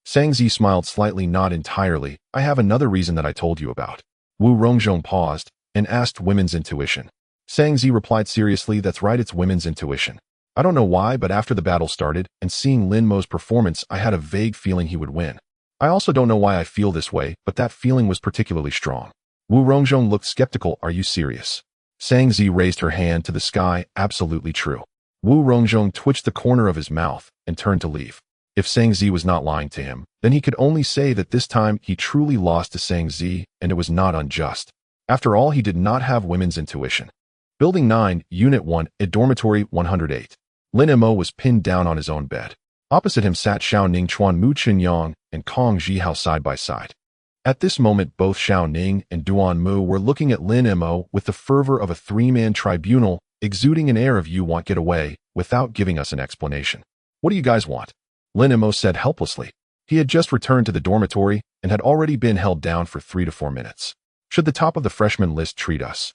Speaker 1: Sangzi smiled slightly, not entirely. I have another reason that I told you about. Wu Rongzhong paused and asked, women's intuition. Sangzi replied seriously, that's right, it's women's intuition. I don't know why, but after the battle started and seeing Lin Mo's performance, I had a vague feeling he would win. I also don't know why I feel this way, but that feeling was particularly strong. Wu Rongzhong looked skeptical. Are you serious? Sangzi raised her hand to the sky. Absolutely true. Wu Rongzhong twitched the corner of his mouth and turned to leave. If Sang-Zi was not lying to him, then he could only say that this time he truly lost to Sang-Zi, and it was not unjust. After all, he did not have women's intuition. Building 9, Unit 1, at Dormitory 108. Lin Mo was pinned down on his own bed. Opposite him sat Xiao Ning, Chuan Mu Qinyang, and Kong Zhihao side by side. At this moment, both Xiao Ning and Duan Mu were looking at Lin Mo with the fervor of a three-man tribunal, exuding an air of "you want get away," without giving us an explanation. "What do you guys want?" Lin Mo said helplessly. He had just returned to the dormitory and had already been held down for 3 to 4 minutes. "Should the top of the freshman list treat us?"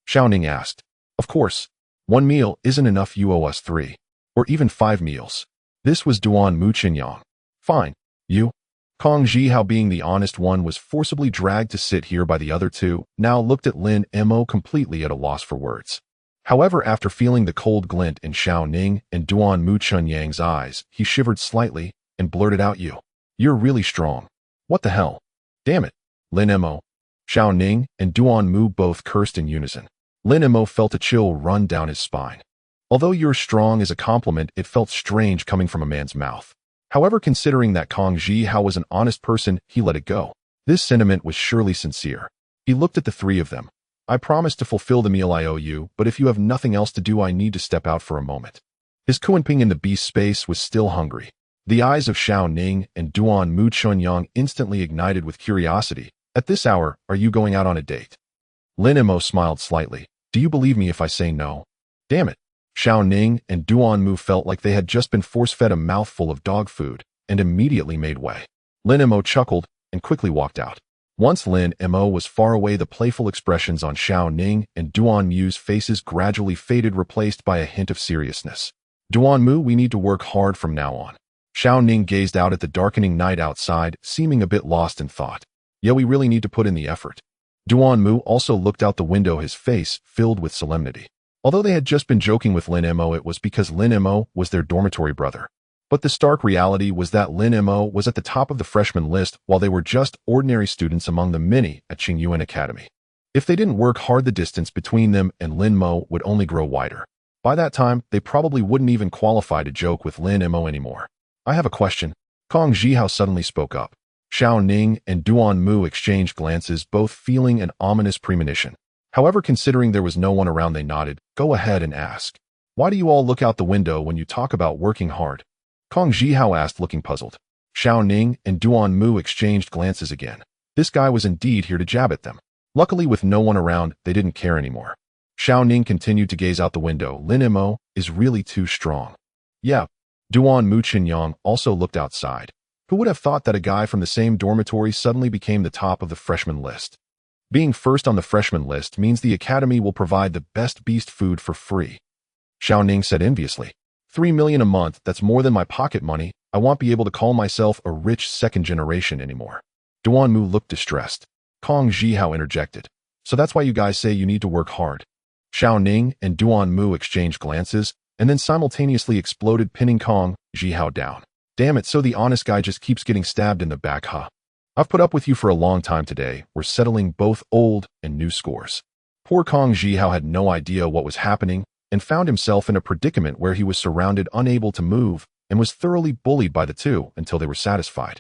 Speaker 1: Xiao Ning asked. "Of course. 1 meal isn't enough, you owe us 3. Or even 5 meals. This was Duan Mu Qinyang. "Fine. You?" Kong Zhihao, being the honest one, was forcibly dragged to sit here by the other two, now looked at Lin Mo completely at a loss for words. However, after feeling the cold glint in Xiao Ning and Duan Mu Qinyang's eyes, he shivered slightly and blurted out, You're really strong." "What the hell? Damn it." Lin Mo, Xiao Ning, and Duan Mu both cursed in unison. Lin Mo felt a chill run down his spine. Although "you're strong" is a compliment, it felt strange coming from a man's mouth. However, considering that Kong Zhihao was an honest person, he let it go. This sentiment was surely sincere. He looked at the three of them. "I promise to fulfill the meal I owe you, but if you have nothing else to do, I need to step out for a moment." His Kuanping in the beast space was still hungry. The eyes of Xiao Ning and Duan Mu Qinyang instantly ignited with curiosity. "At this hour, are you going out on a date?" Lin Mo smiled slightly. "Do you believe me if I say no?" "Damn it." Xiao Ning and Duan Mu felt like they had just been force-fed a mouthful of dog food and immediately made way. Lin Mo chuckled and quickly walked out. Once Lin Mo was far away, the playful expressions on Xiao Ning and Duan Mu's faces gradually faded, replaced by a hint of seriousness. "Duan Mu, we need to work hard from now on." Xiao Ning gazed out at the darkening night outside, seeming a bit lost in thought. "Yeah, we really need to put in the effort." Duan Mu also looked out the window, his face filled with solemnity. Although they had just been joking with Lin Mo, it was because Lin Mo was their dormitory brother. But the stark reality was that Lin Mo was at the top of the freshman list while they were just ordinary students among the many at Qingyuan Academy. If they didn't work hard, the distance between them and Lin Mo would only grow wider. By that time, they probably wouldn't even qualify to joke with Lin Mo anymore. "I have a question." Kong Zhihao suddenly spoke up. Xiao Ning and Duan Mu exchanged glances, both feeling an ominous premonition. However, considering there was no one around, they nodded. "Go ahead and ask." "Why do you all look out the window when you talk about working hard?" Kong Zhihao asked, looking puzzled. Xiao Ning and Duan Mu exchanged glances again. This guy was indeed here to jab at them. Luckily, with no one around, they didn't care anymore. Xiao Ning continued to gaze out the window. "Lin Mo is really too strong." "Yeah." Duan Mu Qinyang also looked outside. Who would have thought that a guy from the same dormitory suddenly became the top of the freshman list? Being first on the freshman list means the academy will provide the best beast food for free. Xiao Ning said enviously. 3 million a month, that's more than my pocket money. I won't be able to call myself a rich second generation anymore. Duan Mu looked distressed. Kong Zhihao interjected. "So that's why you guys say you need to work hard." Xiao Ning and Duan Mu exchanged glances and then simultaneously exploded, pinning Kong Zhihao down. "Damn it, so the honest guy just keeps getting stabbed in the back, huh? I've put up with you for a long time today. We're settling both old and new scores." Poor Kong Zhihao had no idea what was happening and found himself in a predicament where he was surrounded, unable to move, and was thoroughly bullied by the two until they were satisfied.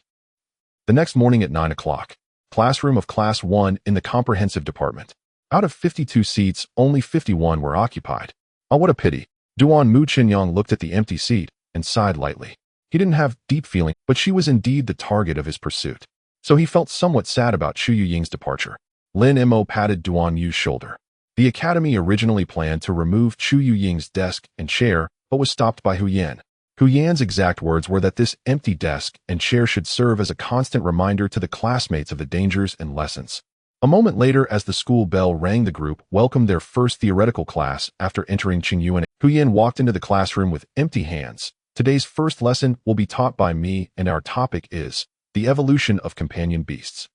Speaker 1: The next morning at 9 o'clock, classroom of Class 1 in the comprehensive department. Out of 52 seats, only 51 were occupied. "Oh, what a pity." Duan Mu Qinyang looked at the empty seat and sighed lightly. He didn't have deep feeling, but she was indeed the target of his pursuit. So he felt somewhat sad about Chu Yuying's departure. Lin Mo patted Duan Yu's shoulder. The academy originally planned to remove Chu Yuying's desk and chair, but was stopped by Hu Yan. Hu Yan's exact words were that this empty desk and chair should serve as a constant reminder to the classmates of the dangers and lessons. A moment later, as the school bell rang, the group welcomed their first theoretical class after entering Qingyuan. Hu Yan walked into the classroom with empty hands. "Today's first lesson will be taught by me, and our topic is the evolution of companion beasts."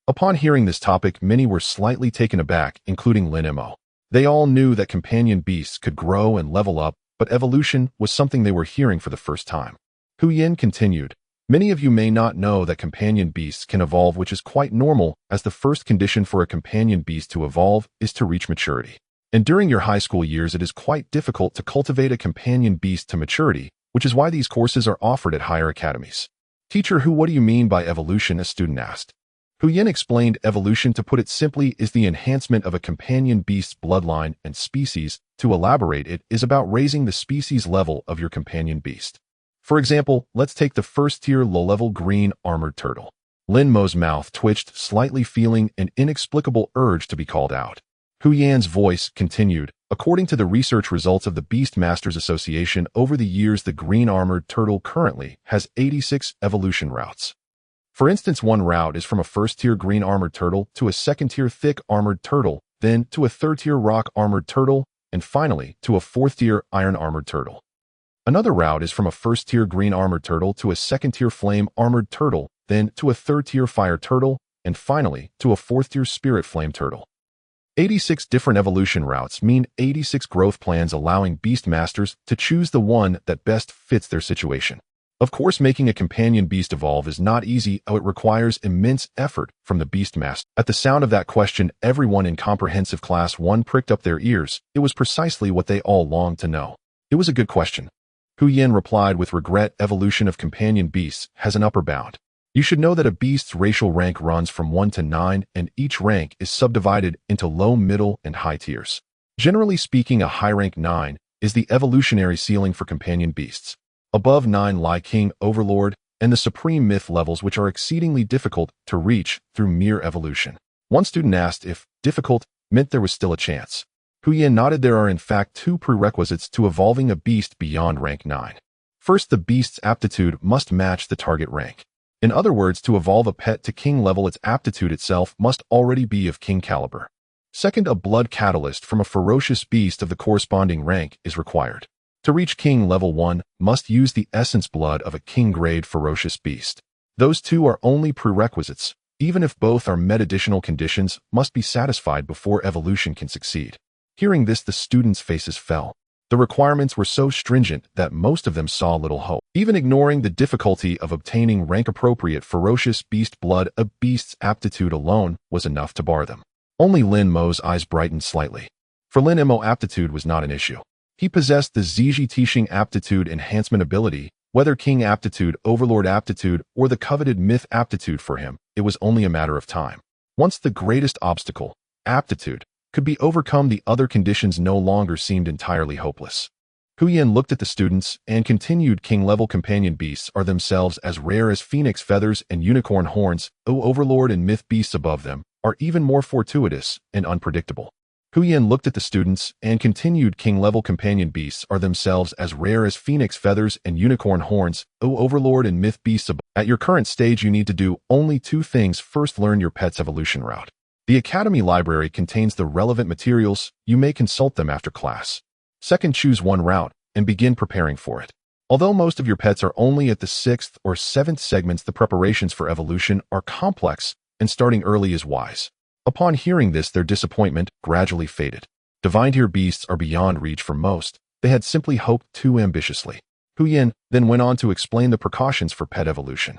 Speaker 1: Upon hearing this topic, many were slightly taken aback, including Lin Mo. They all knew that companion beasts could grow and level up, but evolution was something they were hearing for the first time. Hu Yan continued, "Many of you may not know that companion beasts can evolve, which is quite normal, as the first condition for a companion beast to evolve is to reach maturity. And during your high school years, it is quite difficult to cultivate a companion beast to maturity, which is why these courses are offered at higher academies. Teacher, what do you mean by evolution? A student asked. Hu Yin explained evolution, to put it simply, is the enhancement of a companion beast's bloodline and species. To elaborate, it is about raising the species level of your companion beast. For example, let's take the first-tier low-level green armored turtle. Lin Mo's mouth twitched slightly, feeling an inexplicable urge to be called out. Hu Yan's voice continued. According to the research results of the Beastmasters Association, over the years the green armored turtle currently has 86 evolution routes. For instance, one route is from a first-tier green armored turtle to a second-tier thick armored turtle, then to a third-tier rock armored turtle, and finally to a fourth-tier iron armored turtle. Another route is from a first-tier green armored turtle to a second-tier flame armored turtle, then to a third-tier fire turtle, and finally to a fourth-tier spirit flame turtle. 86 different evolution routes mean 86 growth plans, allowing Beastmasters to choose the one that best fits their situation. Of course, making a companion beast evolve is not easy. It requires immense effort from the Beastmaster. At the sound of that question, everyone in Comprehensive Class 1 pricked up their ears. It was precisely what they all longed to know. It was a good question. Hu Yin replied with regret, evolution of companion beasts has an upper bound. You should know that a beast's racial rank runs from 1 to 9, and each rank is subdivided into low, middle, and high tiers. Generally speaking, a high rank 9 is the evolutionary ceiling for companion beasts. Above 9 lie King, Overlord, and the Supreme Myth levels, which are exceedingly difficult to reach through mere evolution. One student asked if difficult meant there was still a chance. Hu Yin nodded. There are in fact 2 prerequisites to evolving a beast beyond rank 9. First, the beast's aptitude must match the target rank. In other words, to evolve a pet to king level, its aptitude itself must already be of king caliber. Second, a blood catalyst from a ferocious beast of the corresponding rank is required. To reach king level 1, must use the essence blood of a king-grade ferocious beast. Those 2 are only prerequisites. Even if both are met, additional conditions must be satisfied before evolution can succeed. Hearing this, the students' faces fell. The requirements were so stringent that most of them saw little hope. Even ignoring the difficulty of obtaining rank-appropriate ferocious beast blood, a beast's aptitude alone was enough to bar them. Only Lin Mo's eyes brightened slightly. For Lin Mo, aptitude was not an issue. He possessed the Zhiji aptitude enhancement ability. Whether king aptitude, overlord aptitude, or the coveted myth aptitude, for him, it was only a matter of time. Once the greatest obstacle, aptitude, could be overcome, the other conditions no longer seemed entirely hopeless. Hu Yin looked at the students and continued. King-level companion beasts are themselves as rare as phoenix feathers and unicorn horns. Overlord and myth beasts above them are even more fortuitous and unpredictable. Hu Yin looked at the students and continued. King-level companion beasts are themselves as rare as phoenix feathers and unicorn horns. Overlord and myth beasts above. At your current stage, you need to do only 2 things. First, learn your pet's evolution route. The Academy Library contains the relevant materials. You may consult them after class. Second, choose one route and begin preparing for it. Although most of your pets are only at the 6th or 7th segments, the preparations for evolution are complex, and starting early is wise. Upon hearing this, their disappointment gradually faded. Divine-tier beasts are beyond reach for most. They had simply hoped too ambitiously. Hu Yin then went on to explain the precautions for pet evolution.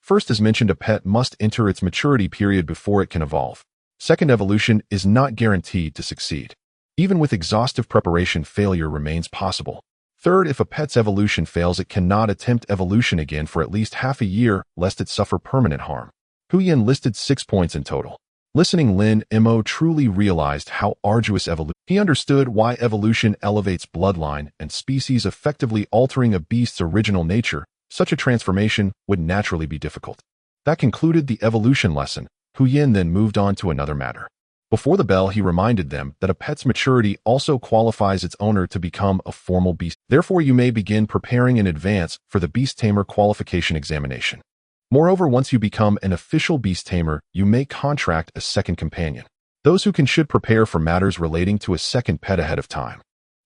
Speaker 1: First, as mentioned, a pet must enter its maturity period before it can evolve. Second, evolution is not guaranteed to succeed. Even with exhaustive preparation, failure remains possible. Third, if a pet's evolution fails, it cannot attempt evolution again for at least half a year, lest it suffer permanent harm. Hu Yin listed 6 points in total. Listening, Lin Mo truly realized how arduous evolution. He understood why evolution elevates bloodline and species, effectively altering a beast's original nature. Such a transformation would naturally be difficult. That concluded the evolution lesson. Hu Yin then moved on to another matter. Before the bell, he reminded them that a pet's maturity also qualifies its owner to become a formal beast. Therefore, you may begin preparing in advance for the Beast Tamer qualification examination. Moreover, once you become an official Beast Tamer, you may contract a second companion. Those who can should prepare for matters relating to a second pet ahead of time.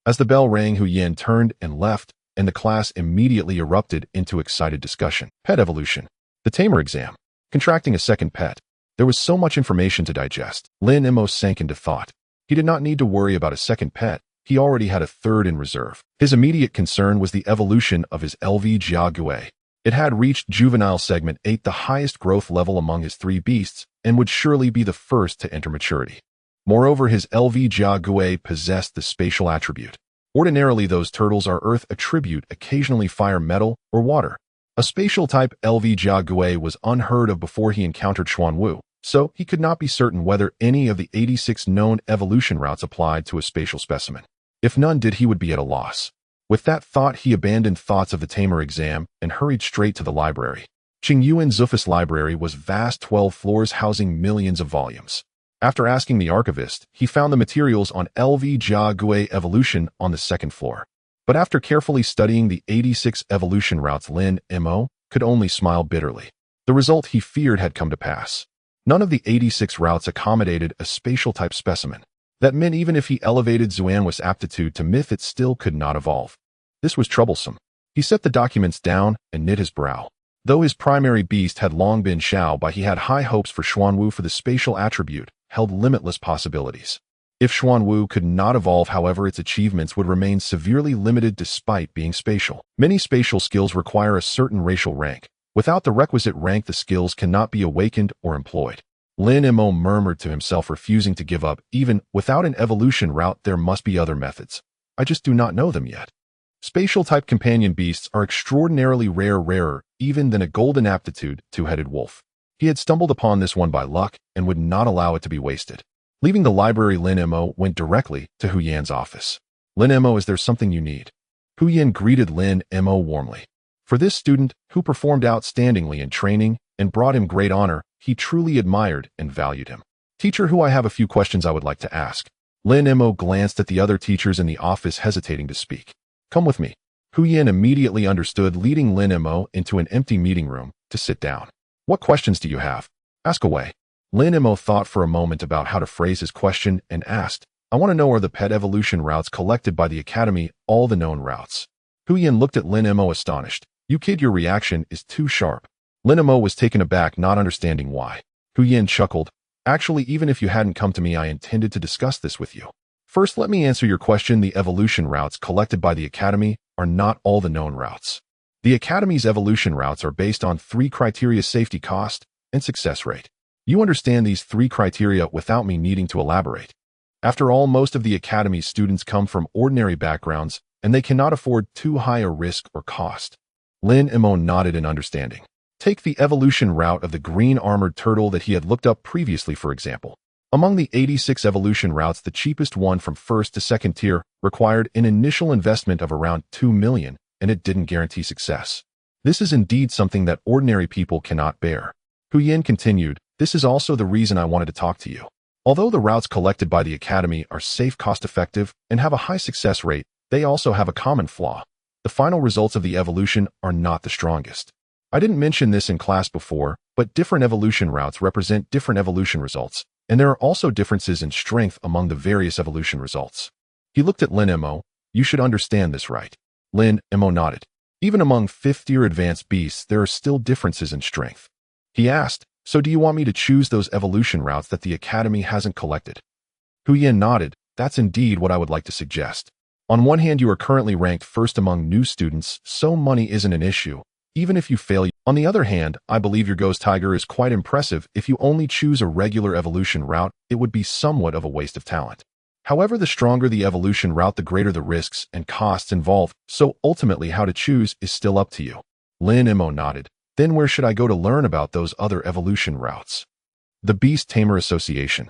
Speaker 1: As the bell rang, Hu Yin turned and left, and the class immediately erupted into excited discussion. Pet evolution. The Tamer exam. Contracting a second pet. There was so much information to digest. Lin Mo sank into thought. He did not need to worry about a second pet. He already had a third in reserve. His immediate concern was the evolution of his LV Jiagui. It had reached juvenile segment 8, the highest growth level among his 3 beasts, and would surely be the first to enter maturity. Moreover, his LV Jiagui possessed the spatial attribute. Ordinarily, those turtles are Earth attribute, occasionally fire, metal, or water. A spatial type LV Jia Gui was unheard of before he encountered Xuanwu, so he could not be certain whether any of the 86 known evolution routes applied to a spatial specimen. If none did, he would be at a loss. With that thought, he abandoned thoughts of the Tamer exam and hurried straight to the library. Qingyuan Zufus Library was vast, 12 floors housing millions of volumes. After asking the archivist, he found the materials on LV Jia Gui evolution on the second floor. But after carefully studying the 86 evolution routes, Lin Mo could only smile bitterly. The result he feared had come to pass. None of the 86 routes accommodated a spatial type specimen. That meant even if he elevated Xuanwu's aptitude to myth, it still could not evolve. This was troublesome. He set the documents down and knit his brow. Though his primary beast had long been Xiao Bai, he had high hopes for Xuanwu, for the spatial attribute held limitless possibilities. If Xuanwu could not evolve, however, its achievements would remain severely limited despite being spatial. Many spatial skills require a certain racial rank. Without the requisite rank, the skills cannot be awakened or employed. Lin Mo murmured to himself, refusing to give up. Even without an evolution route, there must be other methods. I just do not know them yet. Spatial-type companion beasts are extraordinarily rarer even than a golden aptitude two-headed wolf. He had stumbled upon this one by luck and would not allow it to be wasted. Leaving the library, Lin Mo went directly to Hu Yan's office. Lin Mo, is there something you need? Hu Yan greeted Lin Mo warmly. For this student, who performed outstandingly in training and brought him great honor, he truly admired and valued him. Teacher Hu, I have a few questions I would like to ask. Lin Mo glanced at the other teachers in the office, hesitating to speak. Come with me. Hu Yan immediately understood, leading Lin Mo into an empty meeting room to sit down. What questions do you have? Ask away. Lin Mo thought for a moment about how to phrase his question and asked, I want to know, are the pet evolution routes collected by the Academy all the known routes? Hu Yan looked at Lin Mo astonished. You kid, your reaction is too sharp. Lin Mo was taken aback, not understanding why. Hu Yan chuckled. Actually, even if you hadn't come to me, I intended to discuss this with you. First, let me answer your question. The evolution routes collected by the Academy are not all the known routes. The Academy's evolution routes are based on 3 criteria: safety, cost, and success rate. You understand these 3 criteria without me needing to elaborate. After all, most of the Academy's students come from ordinary backgrounds, and they cannot afford too high a risk or cost. Lin Mo nodded in understanding. Take the evolution route of the green armored turtle that he had looked up previously, for example. Among the 86 evolution routes, the cheapest one from first to second tier required an initial investment of around 2 million, and it didn't guarantee success. This is indeed something that ordinary people cannot bear. Hu Yan continued, this is also the reason I wanted to talk to you. Although the routes collected by the Academy are safe, cost-effective, and have a high success rate, they also have a common flaw. The final results of the evolution are not the strongest. I didn't mention this in class before, but different evolution routes represent different evolution results, and there are also differences in strength among the various evolution results. He looked at Lin Mo. You should understand this, right? Lin Mo nodded. Even among 5th-tier advanced beasts, there are still differences in strength. He asked, so do you want me to choose those evolution routes that the Academy hasn't collected? Hu Yan nodded. That's indeed what I would like to suggest. On one hand, you are currently ranked first among new students, so money isn't an issue, even if you fail. On the other hand, I believe your ghost tiger is quite impressive. If you only choose a regular evolution route, it would be somewhat of a waste of talent. However, the stronger the evolution route, the greater the risks and costs involved, so ultimately how to choose is still up to you. Lin Mo nodded. Then where should I go to learn about those other evolution routes? The Beast Tamer Association.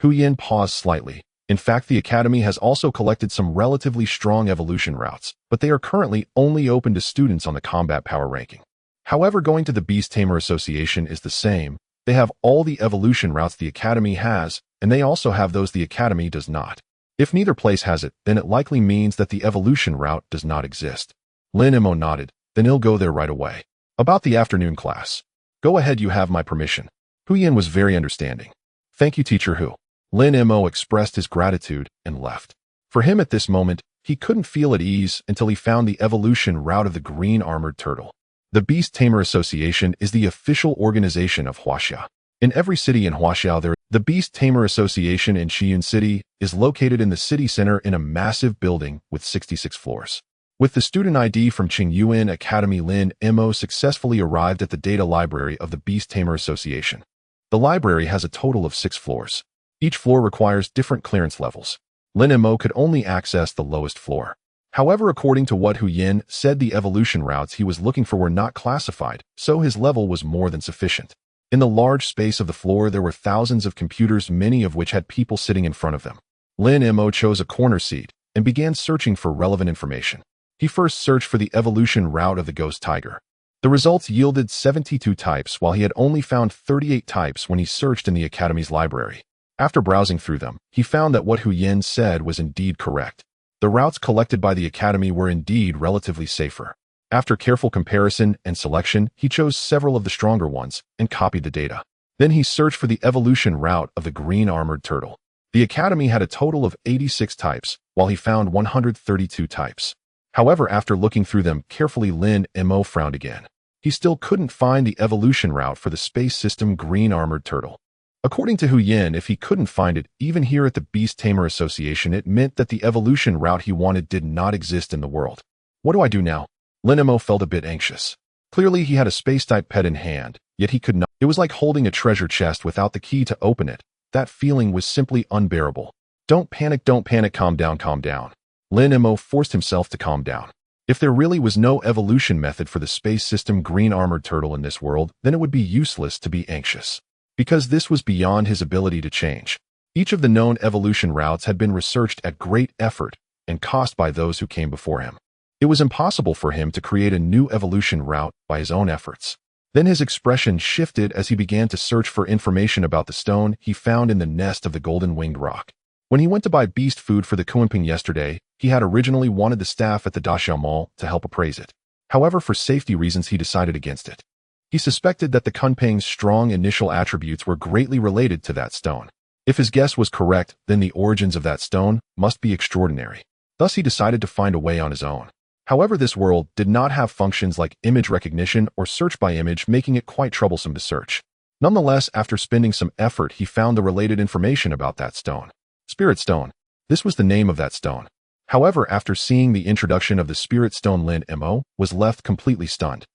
Speaker 1: Hu Yan paused slightly. In fact, the Academy has also collected some relatively strong evolution routes, but they are currently only open to students on the combat power ranking. However, going to the Beast Tamer Association is the same. They have all the evolution routes the Academy has, and they also have those the Academy does not. If neither place has it, then it likely means that the evolution route does not exist. Lin Mo nodded. Then he'll go there right away. About the afternoon class. Go ahead, you have my permission. Hu Yan was very understanding. Thank you, Teacher Hu. Lin Mo expressed his gratitude and left. For him at this moment, he couldn't feel at ease until he found the evolution route of the green armored turtle. The Beast Tamer Association is the official organization of Huaxia. In every city in Huaxia, the Beast Tamer Association in Xiyun City is located in the city center in a massive building with 66 floors. With the student ID from Qingyuan Academy, Lin Mo successfully arrived at the data library of the Beast Tamer Association. The library has a total of 6 floors. Each floor requires different clearance levels. Lin Mo could only access the lowest floor. However, according to what Hu Yin said, the evolution routes he was looking for were not classified, so his level was more than sufficient. In the large space of the floor, there were thousands of computers, many of which had people sitting in front of them. Lin Mo chose a corner seat and began searching for relevant information. He first searched for the evolution route of the ghost tiger. The results yielded 72 types, while he had only found 38 types when he searched in the Academy's library. After browsing through them, he found that what Hu Yin said was indeed correct. The routes collected by the Academy were indeed relatively safer. After careful comparison and selection, he chose several of the stronger ones and copied the data. Then he searched for the evolution route of the green armored turtle. The Academy had a total of 86 types, while he found 132 types. However, after looking through them carefully, Lin Mo frowned again. He still couldn't find the evolution route for the space system green armored turtle. According to Hu Yin, if he couldn't find it, even here at the Beast Tamer Association, it meant that the evolution route he wanted did not exist in the world. What do I do now? Lin Mo felt a bit anxious. Clearly, he had a space-type pet in hand, yet he could not. It was like holding a treasure chest without the key to open it. That feeling was simply unbearable. Don't panic, calm down, calm down. Lin Mo forced himself to calm down. If there really was no evolution method for the space system green armored turtle in this world, then it would be useless to be anxious. Because this was beyond his ability to change. Each of the known evolution routes had been researched at great effort and cost by those who came before him. It was impossible for him to create a new evolution route by his own efforts. Then his expression shifted as he began to search for information about the stone he found in the nest of the golden-winged rock. When he went to buy beast food for the Kunping yesterday, he had originally wanted the staff at the Daxiao Mall to help appraise it. However, for safety reasons, he decided against it. He suspected that the Kunping's strong initial attributes were greatly related to that stone. If his guess was correct, then the origins of that stone must be extraordinary. Thus, he decided to find a way on his own. However, this world did not have functions like image recognition or search by image, making it quite troublesome to search. Nonetheless, after spending some effort, he found the related information about that stone. Spirit Stone. This was the name of that stone. However, after seeing the introduction of the Spirit Stone, Lin Mo was left completely stunned.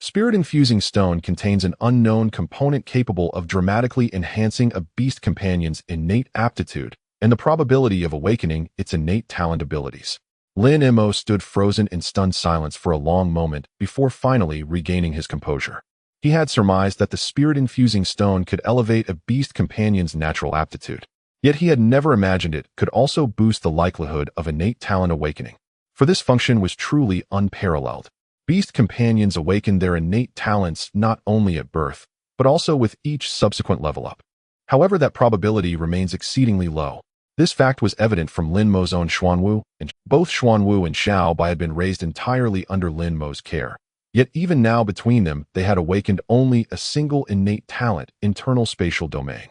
Speaker 1: Spirit-infusing stone contains an unknown component capable of dramatically enhancing a beast companion's innate aptitude and the probability of awakening its innate talent abilities. Lin Mo stood frozen in stunned silence for a long moment before finally regaining his composure. He had surmised that the spirit-infusing stone could elevate a beast companion's natural aptitude, yet he had never imagined it could also boost the likelihood of innate talent awakening. For this function was truly unparalleled. Beast companions awaken their innate talents not only at birth, but also with each subsequent level up. However, that probability remains exceedingly low. This fact was evident from Lin Mo's own Xuanwu, and both Xuanwu and Xiao Bai had been raised entirely under Lin Mo's care. Yet even now between them, they had awakened only a single innate talent, internal spatial domain.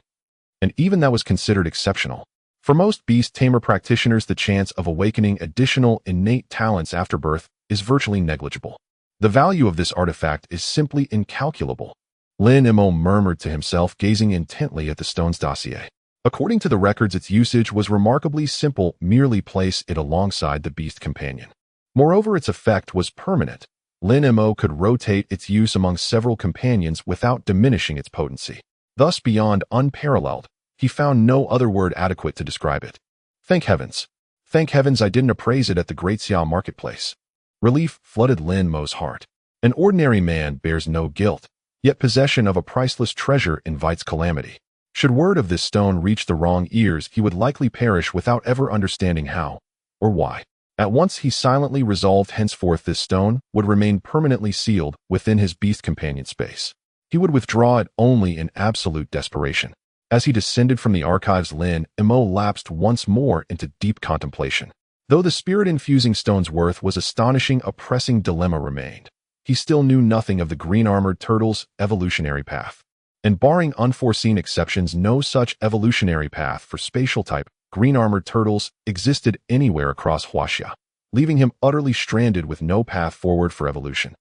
Speaker 1: And even that was considered exceptional. For most beast tamer practitioners, the chance of awakening additional innate talents after birth is virtually negligible. The value of this artifact is simply incalculable. Lin Mo murmured to himself, gazing intently at the stone's dossier. According to the records, its usage was remarkably simple, merely place it alongside the beast companion. Moreover, its effect was permanent. Lin Mo could rotate its use among several companions without diminishing its potency. Thus, beyond unparalleled, he found no other word adequate to describe it. Thank heavens. Thank heavens I didn't appraise it at the Great Xiao marketplace. Relief flooded Lin Mo's heart. An ordinary man bears no guilt, yet possession of a priceless treasure invites calamity. Should word of this stone reach the wrong ears, he would likely perish without ever understanding how or why. At once he silently resolved henceforth this stone would remain permanently sealed within his beast companion space. He would withdraw it only in absolute desperation. As he descended from the archives, Lin Mo lapsed once more into deep contemplation. Though the spirit-infusing stone's worth was astonishing, a pressing dilemma remained. He still knew nothing of the green-armored turtle's evolutionary path. And barring unforeseen exceptions, no such evolutionary path for spatial-type green-armored turtles existed anywhere across Huaxia, leaving him utterly stranded with no path forward for evolution.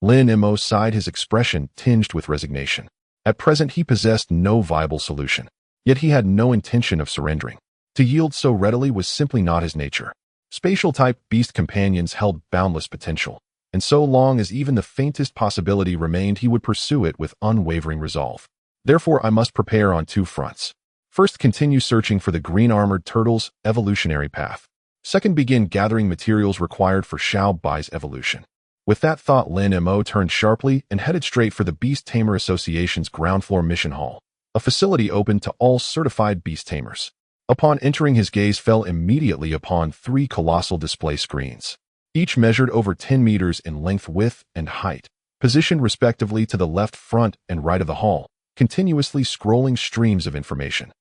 Speaker 1: Lin Mo sighed, his expression tinged with resignation. At present, he possessed no viable solution. Yet he had no intention of surrendering. To yield so readily was simply not his nature. Spatial-type beast companions held boundless potential, and so long as even the faintest possibility remained, he would pursue it with unwavering resolve. Therefore, I must prepare on two fronts. First, continue searching for the green-armored turtle's evolutionary path. Second, begin gathering materials required for Xiao Bai's evolution. With that thought, Lin Mo turned sharply and headed straight for the Beast Tamer Association's ground floor mission hall, a facility open to all certified beast tamers. Upon entering, his gaze fell immediately upon 3 colossal display screens. Each measured over 10 meters in length, width, and height, positioned respectively to the left, front, and right of the hall, continuously scrolling streams of information.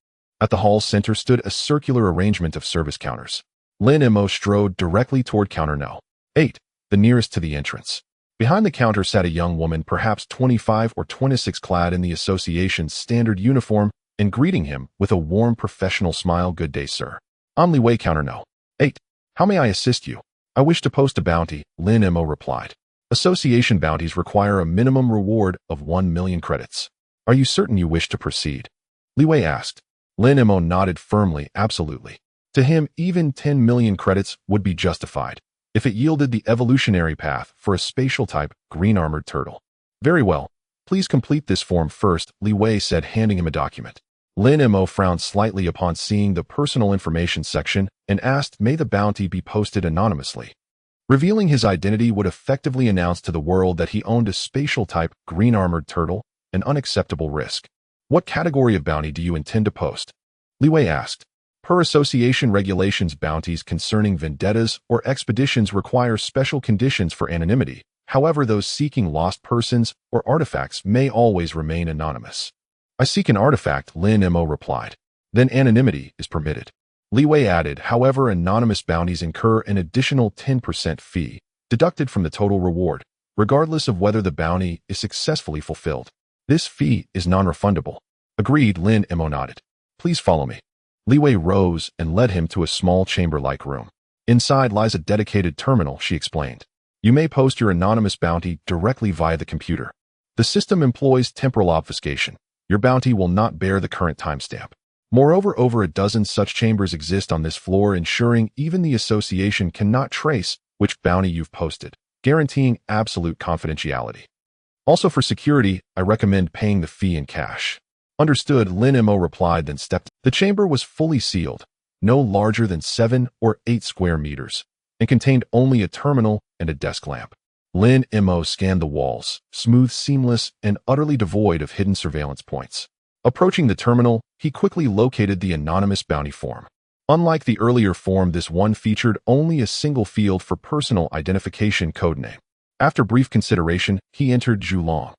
Speaker 1: At the hall's center stood a circular arrangement of service counters. Lin Mo strode directly toward counter No. 8, the nearest to the entrance. Behind the counter sat a young woman, perhaps 25 or 26, clad in the association's standard uniform, and greeting him with a warm professional smile. "Good day, sir. I'm Li Wei, counter No. 8. How may I assist you?" "I wish to post a bounty," Lin Mo replied. "Association bounties require a minimum reward of 1 million credits. Are you certain you wish to proceed?" Li Wei asked. Lin Mo nodded firmly. Absolutely. To him, even 10 million credits would be justified if it yielded the evolutionary path for a spatial-type green-armored turtle. "Very well. Please complete this form first," Li Wei said, handing him a document. Lin Mo frowned slightly upon seeing the personal information section and asked, "May the bounty be posted anonymously?" Revealing his identity would effectively announce to the world that he owned a spatial-type green-armored turtle, an unacceptable risk. "What category of bounty do you intend to post?" Li Wei asked. "Per association regulations, bounties concerning vendettas or expeditions require special conditions for anonymity. However, those seeking lost persons or artifacts may always remain anonymous." "I seek an artifact," Lin Mo replied. "Then anonymity is permitted." Li Wei added, "However, anonymous bounties incur an additional 10% fee, deducted from the total reward, regardless of whether the bounty is successfully fulfilled. This fee is non-refundable." "Agreed," Lin Mo nodded. "Please follow me." Li Wei rose and led him to a small chamber-like room. "Inside lies a dedicated terminal," she explained. "You may post your anonymous bounty directly via the computer. The system employs temporal obfuscation. Your bounty will not bear the current timestamp. Moreover, over a dozen such chambers exist on this floor, ensuring even the association cannot trace which bounty you've posted, guaranteeing absolute confidentiality. Also, for security, I recommend paying the fee in cash." "Understood," Lin Mo replied, then stepped. The chamber was fully sealed, no larger than 7 or 8 square meters, and contained only a terminal and a desk lamp. Lin Mo scanned the walls, smooth, seamless, and utterly devoid of hidden surveillance points. Approaching the terminal, he quickly located the anonymous bounty form. Unlike the earlier form, this one featured only a single field for personal identification codename. After brief consideration, he entered Zhulong.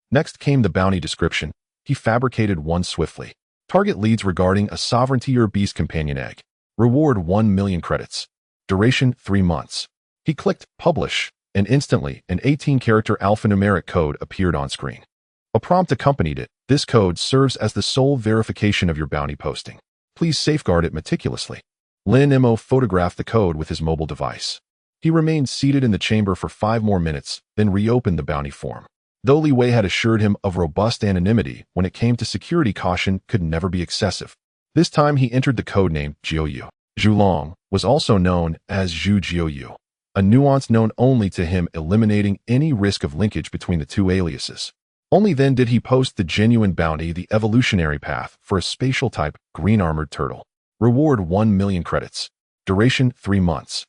Speaker 1: Next came the bounty description. He fabricated one swiftly. Target leads regarding a sovereignty-tier beast companion egg. Reward 1 million credits. Duration 3 months. He clicked Publish, and instantly an 18-character alphanumeric code appeared on screen. A prompt accompanied it. This code serves as the sole verification of your bounty posting. Please safeguard it meticulously. Lin Mo photographed the code with his mobile device. He remained seated in the chamber for 5 more minutes, then reopened the bounty form. Though Li Wei had assured him of robust anonymity when it came to security, caution could never be excessive. This time he entered the codename Jiuyu. Zhulong was also known as Zhu Jiuyu, a nuance known only to him, eliminating any risk of linkage between the two aliases. Only then did he post the genuine bounty, the evolutionary path for a spatial-type green-armored turtle. Reward 1 million credits. Duration 3 months.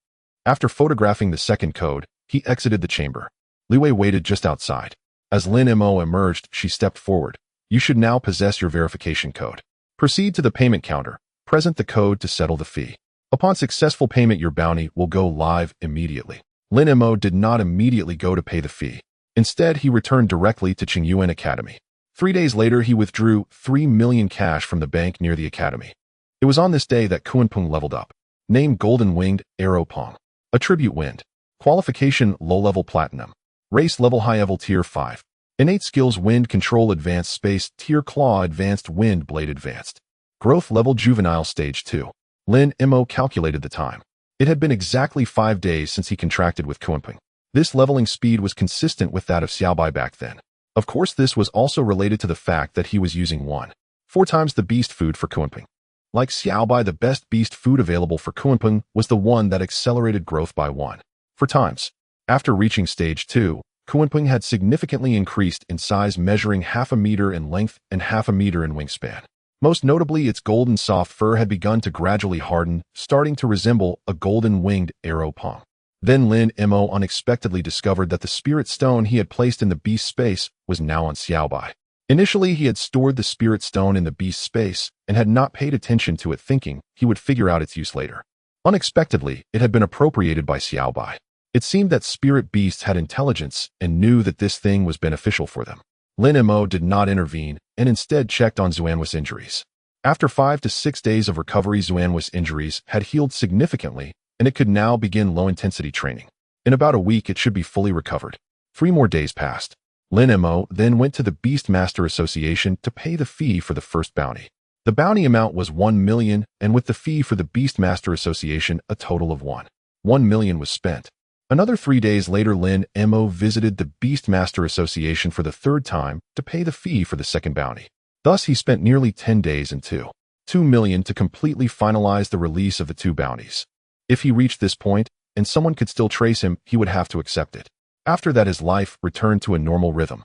Speaker 1: After photographing the second code, he exited the chamber. Li Wei waited just outside. As Lin Mo emerged, she stepped forward. "You should now possess your verification code. Proceed to the payment counter. Present the code to settle the fee. Upon successful payment, your bounty will go live immediately." Lin Mo did not immediately go to pay the fee. Instead, he returned directly to Qingyuan Academy. 3 days later, he withdrew 3 million cash from the bank near the academy. It was on this day that Kunpeng leveled up. Name: Golden Winged Arrow Pong. Attribute: Wind. Qualification: Low-level Platinum. Race: Level High-level Tier 5. Innate skills: Wind Control Advanced, Space Tier Claw Advanced, Wind Blade Advanced. Growth level: Juvenile Stage 2. Lin Mo calculated the time. It had been exactly 5 days since he contracted with Kunpeng. This leveling speed was consistent with that of Xiaobai back then. Of course, this was also related to the fact that he was using 1.4 times the beast food for Kunpeng. Like Xiaobai, the best beast food available for Kunpeng was the one that accelerated growth by 1.4 times. After reaching Stage 2, Kunpeng had significantly increased in size, measuring 0.5 meter in length and 0.5 meter in wingspan. Most notably, its golden soft fur had begun to gradually harden, starting to resemble a golden-winged arrow palm. Then Lin Mo unexpectedly discovered that the spirit stone he had placed in the beast space was now on Xiaobai. Initially, he had stored the spirit stone in the beast space and had not paid attention to it, thinking he would figure out its use later. Unexpectedly, it had been appropriated by Xiaobai. It seemed that spirit beasts had intelligence and knew that this thing was beneficial for them. Lin Mo did not intervene and instead checked on Xuanhui's injuries. After 5 to 6 days of recovery, Xuanhui's injuries had healed significantly, and it could now begin low-intensity training. In about a week, it should be fully recovered. 3 more days passed. Lin Mo then went to the Beastmaster Association to pay the fee for the first bounty. The bounty amount was 1 million, and with the fee for the Beastmaster Association, a total of 1 million was spent. Another 3 days later, Lin Mo visited the Beastmaster Association for the 3rd time to pay the fee for the second bounty. Thus, he spent nearly 10 days and 2 million to completely finalize the release of the 2 bounties. If he reached this point, and someone could still trace him, he would have to accept it. After that, his life returned to a normal rhythm.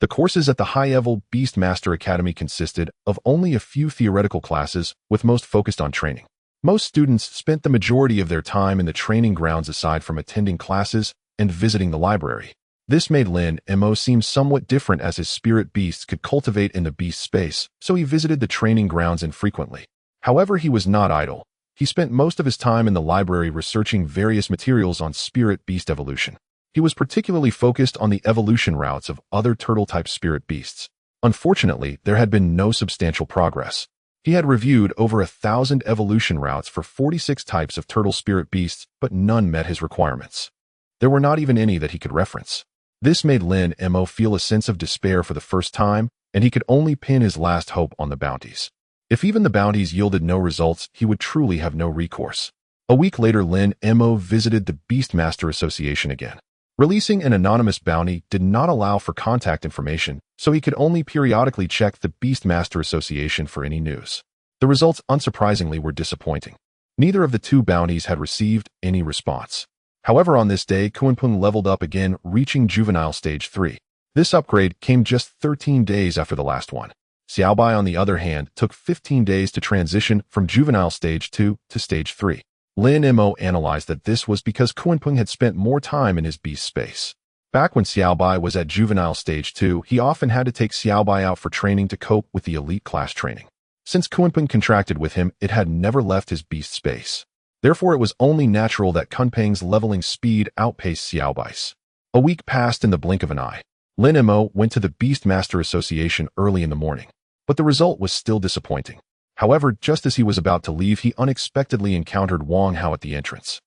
Speaker 1: The courses at the high-level Beastmaster Academy consisted of only a few theoretical classes, with most focused on training. Most students spent the majority of their time in the training grounds aside from attending classes and visiting the library. This made Lin Mo seem somewhat different, as his spirit beasts could cultivate in the beast space, so he visited the training grounds infrequently. However, he was not idle. He spent most of his time in the library researching various materials on spirit beast evolution. He was particularly focused on the evolution routes of other turtle-type spirit beasts. Unfortunately, there had been no substantial progress. He had reviewed over 1,000 evolution routes for 46 types of turtle spirit beasts, but none met his requirements. There were not even any that he could reference. This made Lin Mo feel a sense of despair for the first time, and he could only pin his last hope on the bounties. If even the bounties yielded no results, he would truly have no recourse. A week later, Lin Mo visited the Beastmaster Association again. Releasing an anonymous bounty did not allow for contact information, so he could only periodically check the Beastmaster Association for any news. The results, unsurprisingly, were disappointing. Neither of the 2 bounties had received any response. However, on this day, Kunpeng leveled up again, reaching Juvenile Stage 3. This upgrade came just 13 days after the last one. Xiaobai, on the other hand, took 15 days to transition from Juvenile Stage 2 to Stage 3. Lin Mo analyzed that this was because Kunpeng had spent more time in his beast space. Back when Xiaobai was at Juvenile Stage 2, he often had to take Xiaobai out for training to cope with the elite class training. Since Kunpeng contracted with him, it had never left his beast space. Therefore, it was only natural that Kunpeng's leveling speed outpaced Xiaobai's. A week passed in the blink of an eye. Lin Mo went to the Beastmaster Association early in the morning, but the result was still disappointing. However, just as he was about to leave, he unexpectedly encountered Wang Hao at the entrance.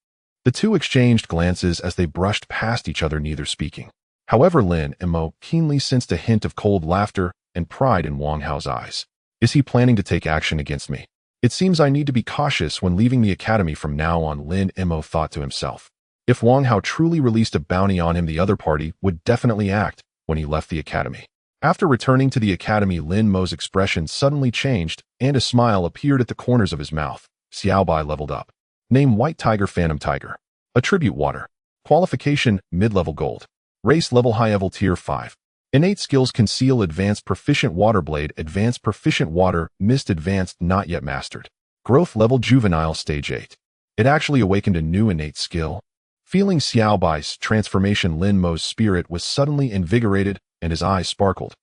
Speaker 1: The 2 exchanged glances as they brushed past each other, neither speaking. However, Lin Mo keenly sensed a hint of cold laughter and pride in Wang Hao's eyes. Is he planning to take action against me? It seems I need to be cautious when leaving the academy from now on, Lin Mo thought to himself. If Wang Hao truly released a bounty on him, the other party would definitely act when he left the academy. After returning to the academy, Lin Mo's expression suddenly changed, and a smile appeared at the corners of his mouth. Xiaobai leveled up. Name: White Tiger, Phantom Tiger. Attribute: Water. Qualification: Mid-level Gold. Race level: High level Tier 5. Innate skills: Conceal, Advanced Proficient Water Blade, Advanced Proficient Water Mist, Advanced Not Yet Mastered. Growth level: Juvenile Stage 8. It actually awakened a new innate skill. Feeling Xiaobai's transformation, Lin Mo's spirit was suddenly invigorated, and his eyes sparkled.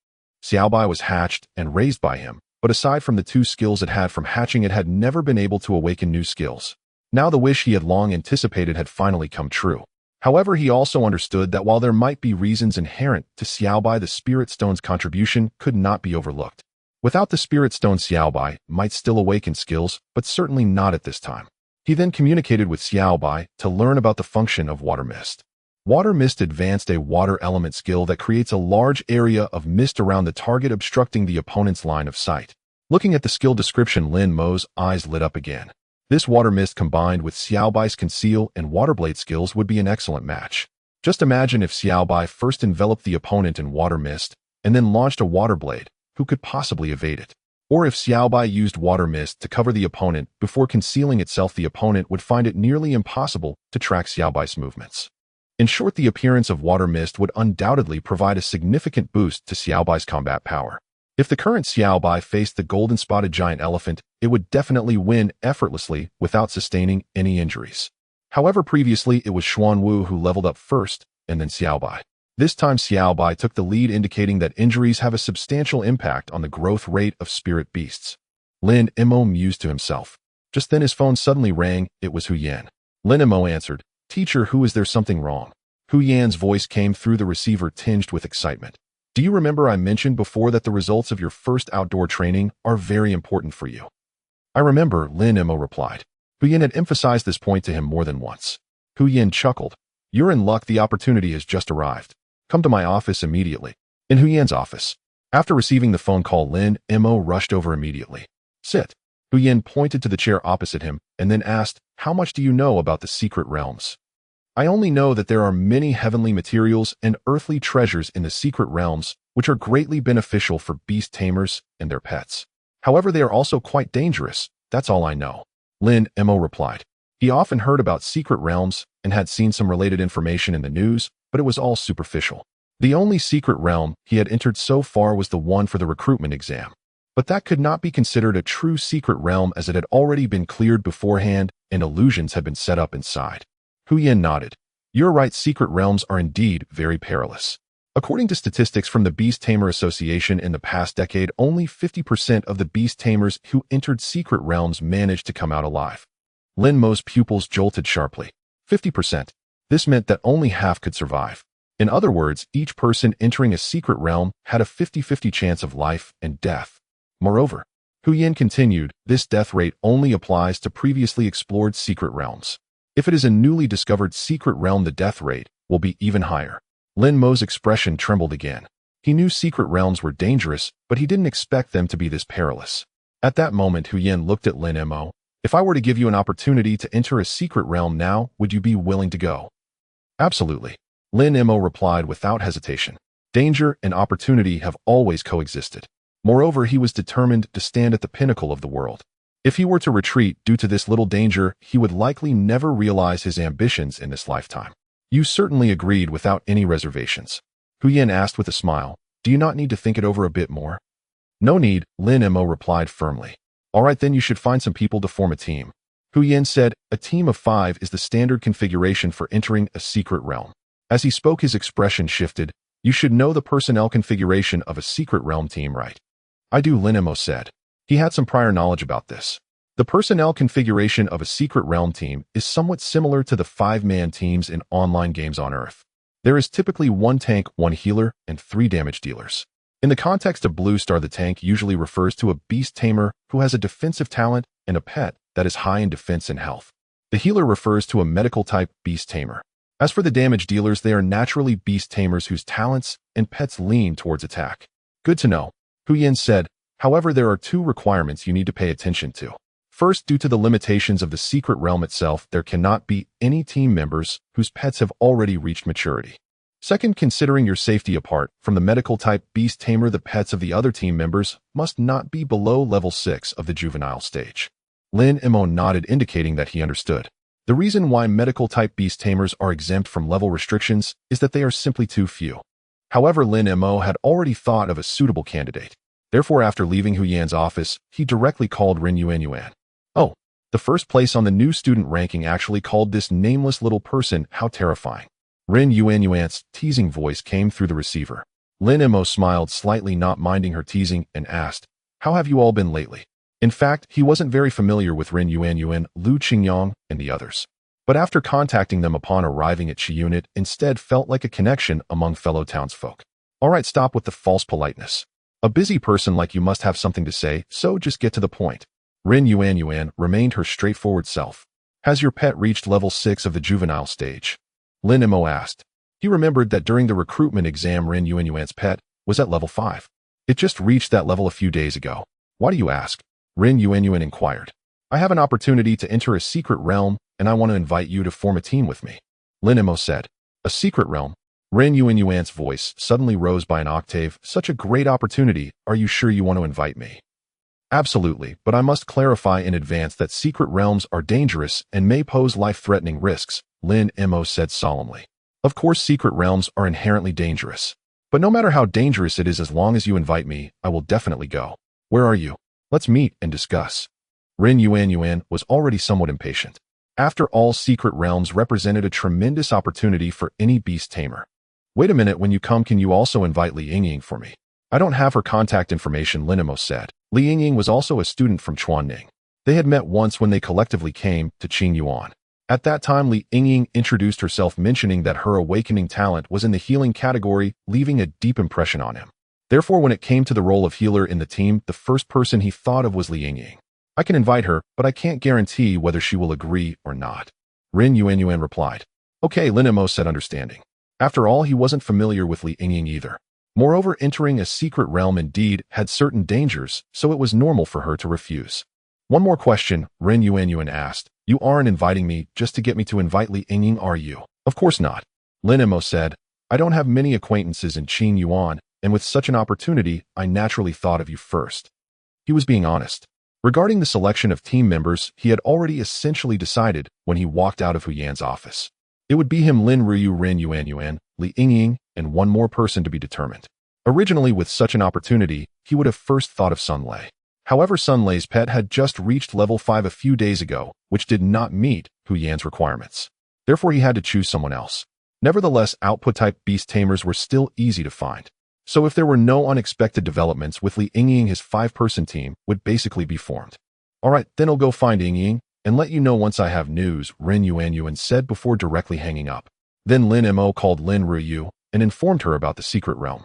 Speaker 1: Xiaobai was hatched and raised by him, but aside from the 2 skills it had from hatching, it had never been able to awaken new skills. Now the wish he had long anticipated had finally come true. However, he also understood that while there might be reasons inherent to Xiaobai, the Spirit Stone's contribution could not be overlooked. Without the Spirit Stone, Xiaobai might still awaken skills, but certainly not at this time. He then communicated with Xiaobai to learn about the function of Water Mist. Water Mist advanced, a water element skill that creates a large area of mist around the target, obstructing the opponent's line of sight. Looking at the skill description, Lin Mo's eyes lit up again. This Water Mist combined with Xiaobai's Conceal and Water Blade skills would be an excellent match. Just imagine if Xiaobai first enveloped the opponent in Water Mist and then launched a Water Blade. Who could possibly evade it? Or if Xiaobai used Water Mist to cover the opponent before concealing itself, the opponent would find it nearly impossible to track Xiaobai's movements. In short, the appearance of Water Mist would undoubtedly provide a significant boost to Xiaobai's combat power. If the current Xiaobai faced the golden-spotted giant elephant, it would definitely win effortlessly without sustaining any injuries. However, previously it was Xuanwu who leveled up first, and then Xiaobai. This time Xiaobai took the lead, indicating that injuries have a substantial impact on the growth rate of spirit beasts. Lin Mo mused to himself. Just then his phone suddenly rang. It was Hu Yan. Lin Mo answered. "Teacher, is there something wrong?" Hu Yan's voice came through the receiver, tinged with excitement. "Do you remember I mentioned before that the results of your first outdoor training are very important for you?" "I remember," Lin Mo replied. Hu Yan had emphasized this point to him more than once. Hu Yan chuckled. "You're in luck, the opportunity has just arrived. Come to my office immediately." In Hu Yan's office. After receiving the phone call, Lin Mo rushed over immediately. "Sit." Hu Yan pointed to the chair opposite him and then asked, "How much do you know about the secret realms?" "I only know that there are many heavenly materials and earthly treasures in the secret realms, which are greatly beneficial for beast tamers and their pets. However, they are also quite dangerous. That's all I know," Lin Mo replied. He often heard about secret realms and had seen some related information in the news, but it was all superficial. The only secret realm he had entered so far was the one for the recruitment exam. But that could not be considered a true secret realm, as it had already been cleared beforehand and illusions had been set up inside. Hu Yan nodded. "You're right, secret realms are indeed very perilous. According to statistics from the Beast Tamer Association, in the past decade, only 50% of the beast tamers who entered secret realms managed to come out alive." Lin Mo's pupils jolted sharply. 50%. This meant that only half could survive. In other words, each person entering a secret realm had a 50-50 chance of life and death. Moreover, Hu Yan continued, this death rate only applies to previously explored secret realms. If it is a newly discovered secret realm, the death rate will be even higher. Lin Mo's expression trembled again. He knew secret realms were dangerous, but he didn't expect them to be this perilous. At that moment, Hu Yan looked at Lin Mo. "If I were to give you an opportunity to enter a secret realm now, would you be willing to go?" "Absolutely," Lin Mo replied without hesitation. Danger and opportunity have always coexisted. Moreover, he was determined to stand at the pinnacle of the world. If he were to retreat due to this little danger, he would likely never realize his ambitions in this lifetime. "You certainly agreed without any reservations?" Hu Yan asked with a smile. "Do you not need to think it over a bit more?" "No need," Lin Mo replied firmly. "All right, then you should find some people to form a team." Hu Yan said, "A team of 5 is the standard configuration for entering a secret realm." As he spoke, his expression shifted. "You should know the personnel configuration of a secret realm team, right?" "I do," Lin Mo said. He had some prior knowledge about this. The personnel configuration of a secret realm team is somewhat similar to the 5-man teams in online games on Earth. There is typically 1 tank, 1 healer, and 3 damage dealers. In the context of Blue Star, the tank usually refers to a beast tamer who has a defensive talent and a pet that is high in defense and health. The healer refers to a medical-type beast tamer. As for the damage dealers, they are naturally beast tamers whose talents and pets lean towards attack. "Good to know," Hu Yan said. "However, there are 2 requirements you need to pay attention to. First, due to the limitations of the secret realm itself, there cannot be any team members whose pets have already reached maturity. Second, considering your safety, apart from the medical-type beast tamer, the pets of the other team members must not be below level 6 of the juvenile stage." Lin Mo nodded, indicating that he understood. The reason why medical-type beast tamers are exempt from level restrictions is that they are simply too few. However, Lin Mo had already thought of a suitable candidate. Therefore, after leaving Hu Yan's office, he directly called Ren Yuan. "Oh, the first place on the new student ranking actually called this nameless little person. How terrifying." Ren Yuan's teasing voice came through the receiver. Lin Mo smiled slightly, not minding her teasing, and asked, "How have you all been lately?" In fact, he wasn't very familiar with Ren Yuan, Lu Qingyang, and the others. But after contacting them upon arriving at Chiyun, it instead felt like a connection among fellow townsfolk. "All right, stop with the false politeness. A busy person like you must have something to say, so just get to the point." Ren Yuan remained her straightforward self. "Has your pet reached level 6 of the juvenile stage?" Lin Mo asked. He remembered that during the recruitment exam, Ren Yuan's pet was at level 5. It just reached that level a few days ago. "Why do you ask?" Ren Yuan inquired. "I have an opportunity to enter a secret realm, and I want to invite you to form a team with me," Lin Mo said. "A secret realm?" Ren Yuan's voice suddenly rose by an octave. "Such a great opportunity. Are you sure you want to invite me?" "Absolutely, but I must clarify in advance that secret realms are dangerous and may pose life-threatening risks," Lin Mo said solemnly. "Of course, secret realms are inherently dangerous. But no matter how dangerous it is, as long as you invite me, I will definitely go. Where are you? Let's meet and discuss. Rin Yuan was already somewhat impatient. After all, secret realms represented a tremendous opportunity for any beast tamer. Wait a minute, when you come, can you also invite Li Yingying for me? I don't have her contact information, Lin Mo said. Li Yingying was also a student from Chuanning. They had met once when they collectively came to Qingyuan. At that time, Li Yingying introduced herself, mentioning that her awakening talent was in the healing category, leaving a deep impression on him. Therefore, when it came to the role of healer in the team, the first person he thought of was Li Yingying. I can invite her, but I can't guarantee whether she will agree or not. Rin Yuan replied. Okay, Lin Mo said, understanding. After all, he wasn't familiar with Li Yingying either. Moreover, entering a secret realm indeed had certain dangers, so it was normal for her to refuse. One more question, Rin Yuan asked. You aren't inviting me just to get me to invite Li Yingying, are you? Of course not. Lin Mo said. I don't have many acquaintances in Qingyuan, and with such an opportunity, I naturally thought of you first. He was being honest. Regarding the selection of team members, he had already essentially decided when he walked out of Hu Yan's office. It would be him, Rin Yuan, Li Yingying, and one more person to be determined. Originally, with such an opportunity, he would have first thought of Sun Lei. However, Sun Lei's pet had just reached level 5 a few days ago, which did not meet Hu Yan's requirements. Therefore, he had to choose someone else. Nevertheless, output-type beast tamers were still easy to find. So if there were no unexpected developments with Li Yingying, his 5-person team would basically be formed. Alright, then I'll go find Yingying and let you know once I have news, Rin Yuan said before directly hanging up. Then Lin Mo called Lin Ruyu and informed her about the secret realm.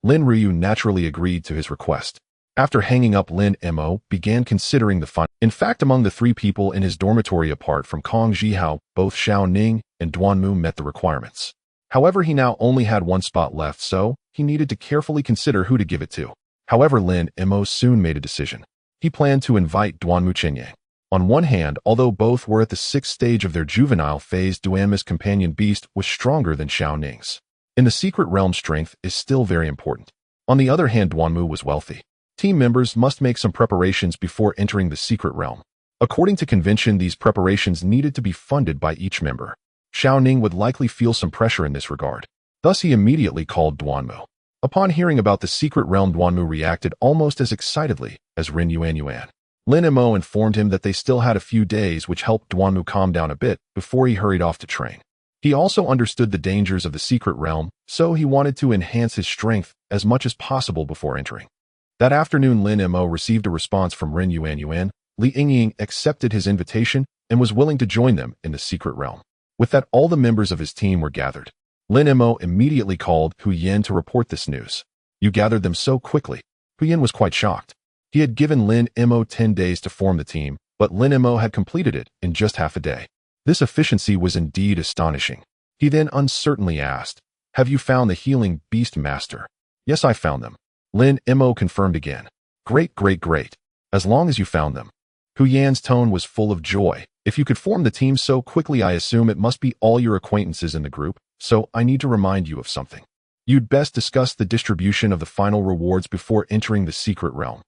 Speaker 1: Lin Ruyu naturally agreed to his request. After hanging up, Lin Mo began considering the fun. In fact, among the 3 people in his dormitory apart from Kong Zhihao, both Xiao Ning and Duan Mu met the requirements. However, he now only had 1 spot left, so he needed to carefully consider who to give it to. However, Lin Mo soon made a decision. He planned to invite Duan Mu Qinyang. On one hand, although both were at the 6th stage of their juvenile phase, Duanmu's companion beast was stronger than Xiao Ning's. In the secret realm, strength is still very important. On the other hand, Duanmu was wealthy. Team members must make some preparations before entering the secret realm. According to convention, these preparations needed to be funded by each member. Xiao Ning would likely feel some pressure in this regard. Thus, he immediately called Duanmu. Upon hearing about the secret realm, Duanmu reacted almost as excitedly as Rin Yuan. Lin Mo informed him that they still had a few days, which helped Duanmu calm down a bit before he hurried off to train. He also understood the dangers of the secret realm, so he wanted to enhance his strength as much as possible before entering. That afternoon, Lin Mo received a response from Rin Yuan. Li Yingying accepted his invitation and was willing to join them in the secret realm. With that, all the members of his team were gathered. Lin Mo immediately called Hu Yan to report this news. You gathered them so quickly. Hu Yan was quite shocked. He had given Lin Mo 10 days to form the team, but Lin Mo had completed it in just half a day. This efficiency was indeed astonishing. He then uncertainly asked, have you found the healing beast master? Yes, I found them. Lin Mo confirmed again. Great. As long as you found them. Hu Yan's tone was full of joy. If you could form the team so quickly, I assume it must be all your acquaintances in the group, so I need to remind you of something. You'd best discuss the distribution of the final rewards before entering the secret realm.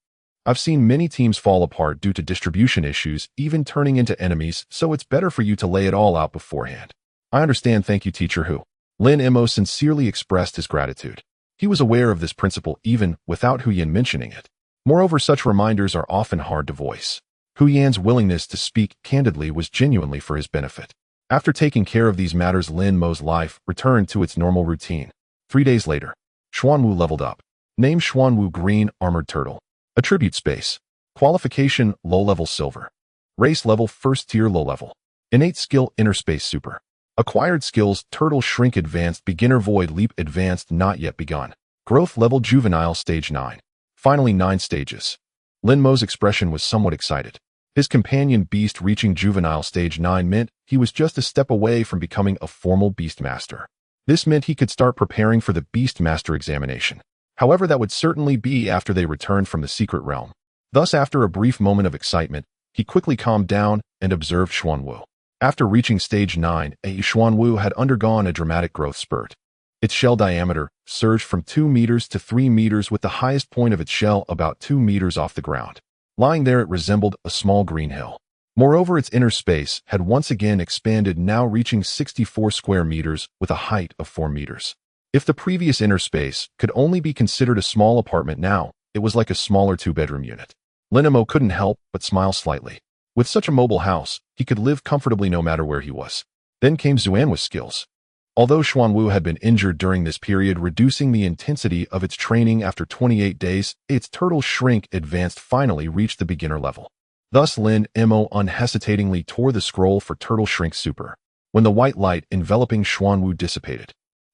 Speaker 1: I've seen many teams fall apart due to distribution issues, even turning into enemies, so it's better for you to lay it all out beforehand. I understand, thank you, Teacher Hu. Lin Mo sincerely expressed his gratitude. He was aware of this principle even without Hu Yan mentioning it. Moreover, such reminders are often hard to voice. Hu Yan's willingness to speak candidly was genuinely for his benefit. After taking care of these matters, Lin Mo's life returned to its normal routine. 3 days later, Xuanwu leveled up. Name Xuanwu Green Armored Turtle. Attribute Space. Qualification Low-Level Silver. Race Level First Tier Low Level. Innate Skill Inner Space Super. Acquired Skills Turtle Shrink Advanced Beginner Void Leap Advanced Not Yet Begun. Growth Level Juvenile Stage 9. Finally, 9 stages. Lin Mo's expression was somewhat excited. His companion beast reaching juvenile stage 9 meant he was just a step away from becoming a formal Beastmaster. This meant he could start preparing for the Beastmaster examination. However, that would certainly be after they returned from the secret realm. Thus, after a brief moment of excitement, he quickly calmed down and observed Xuanwu. After reaching stage 9, Xuanwu had undergone a dramatic growth spurt. Its shell diameter surged from 2 meters to 3 meters, with the highest point of its shell about 2 meters off the ground. Lying there, it resembled a small green hill. Moreover, its inner space had once again expanded, now reaching 64 square meters with a height of 4 meters. If the previous inner space could only be considered a small apartment now, it was like a smaller two-bedroom unit. Lin Mo couldn't help but smile slightly. With such a mobile house, he could live comfortably no matter where he was. Then came Xuanwu's skills. Although Xuanwu had been injured during this period, reducing the intensity of its training after 28 days, its turtle shrink advanced finally reached the beginner level. Thus Lin Mo unhesitatingly tore the scroll for Turtle Shrink Super. When the white light enveloping Xuanwu dissipated,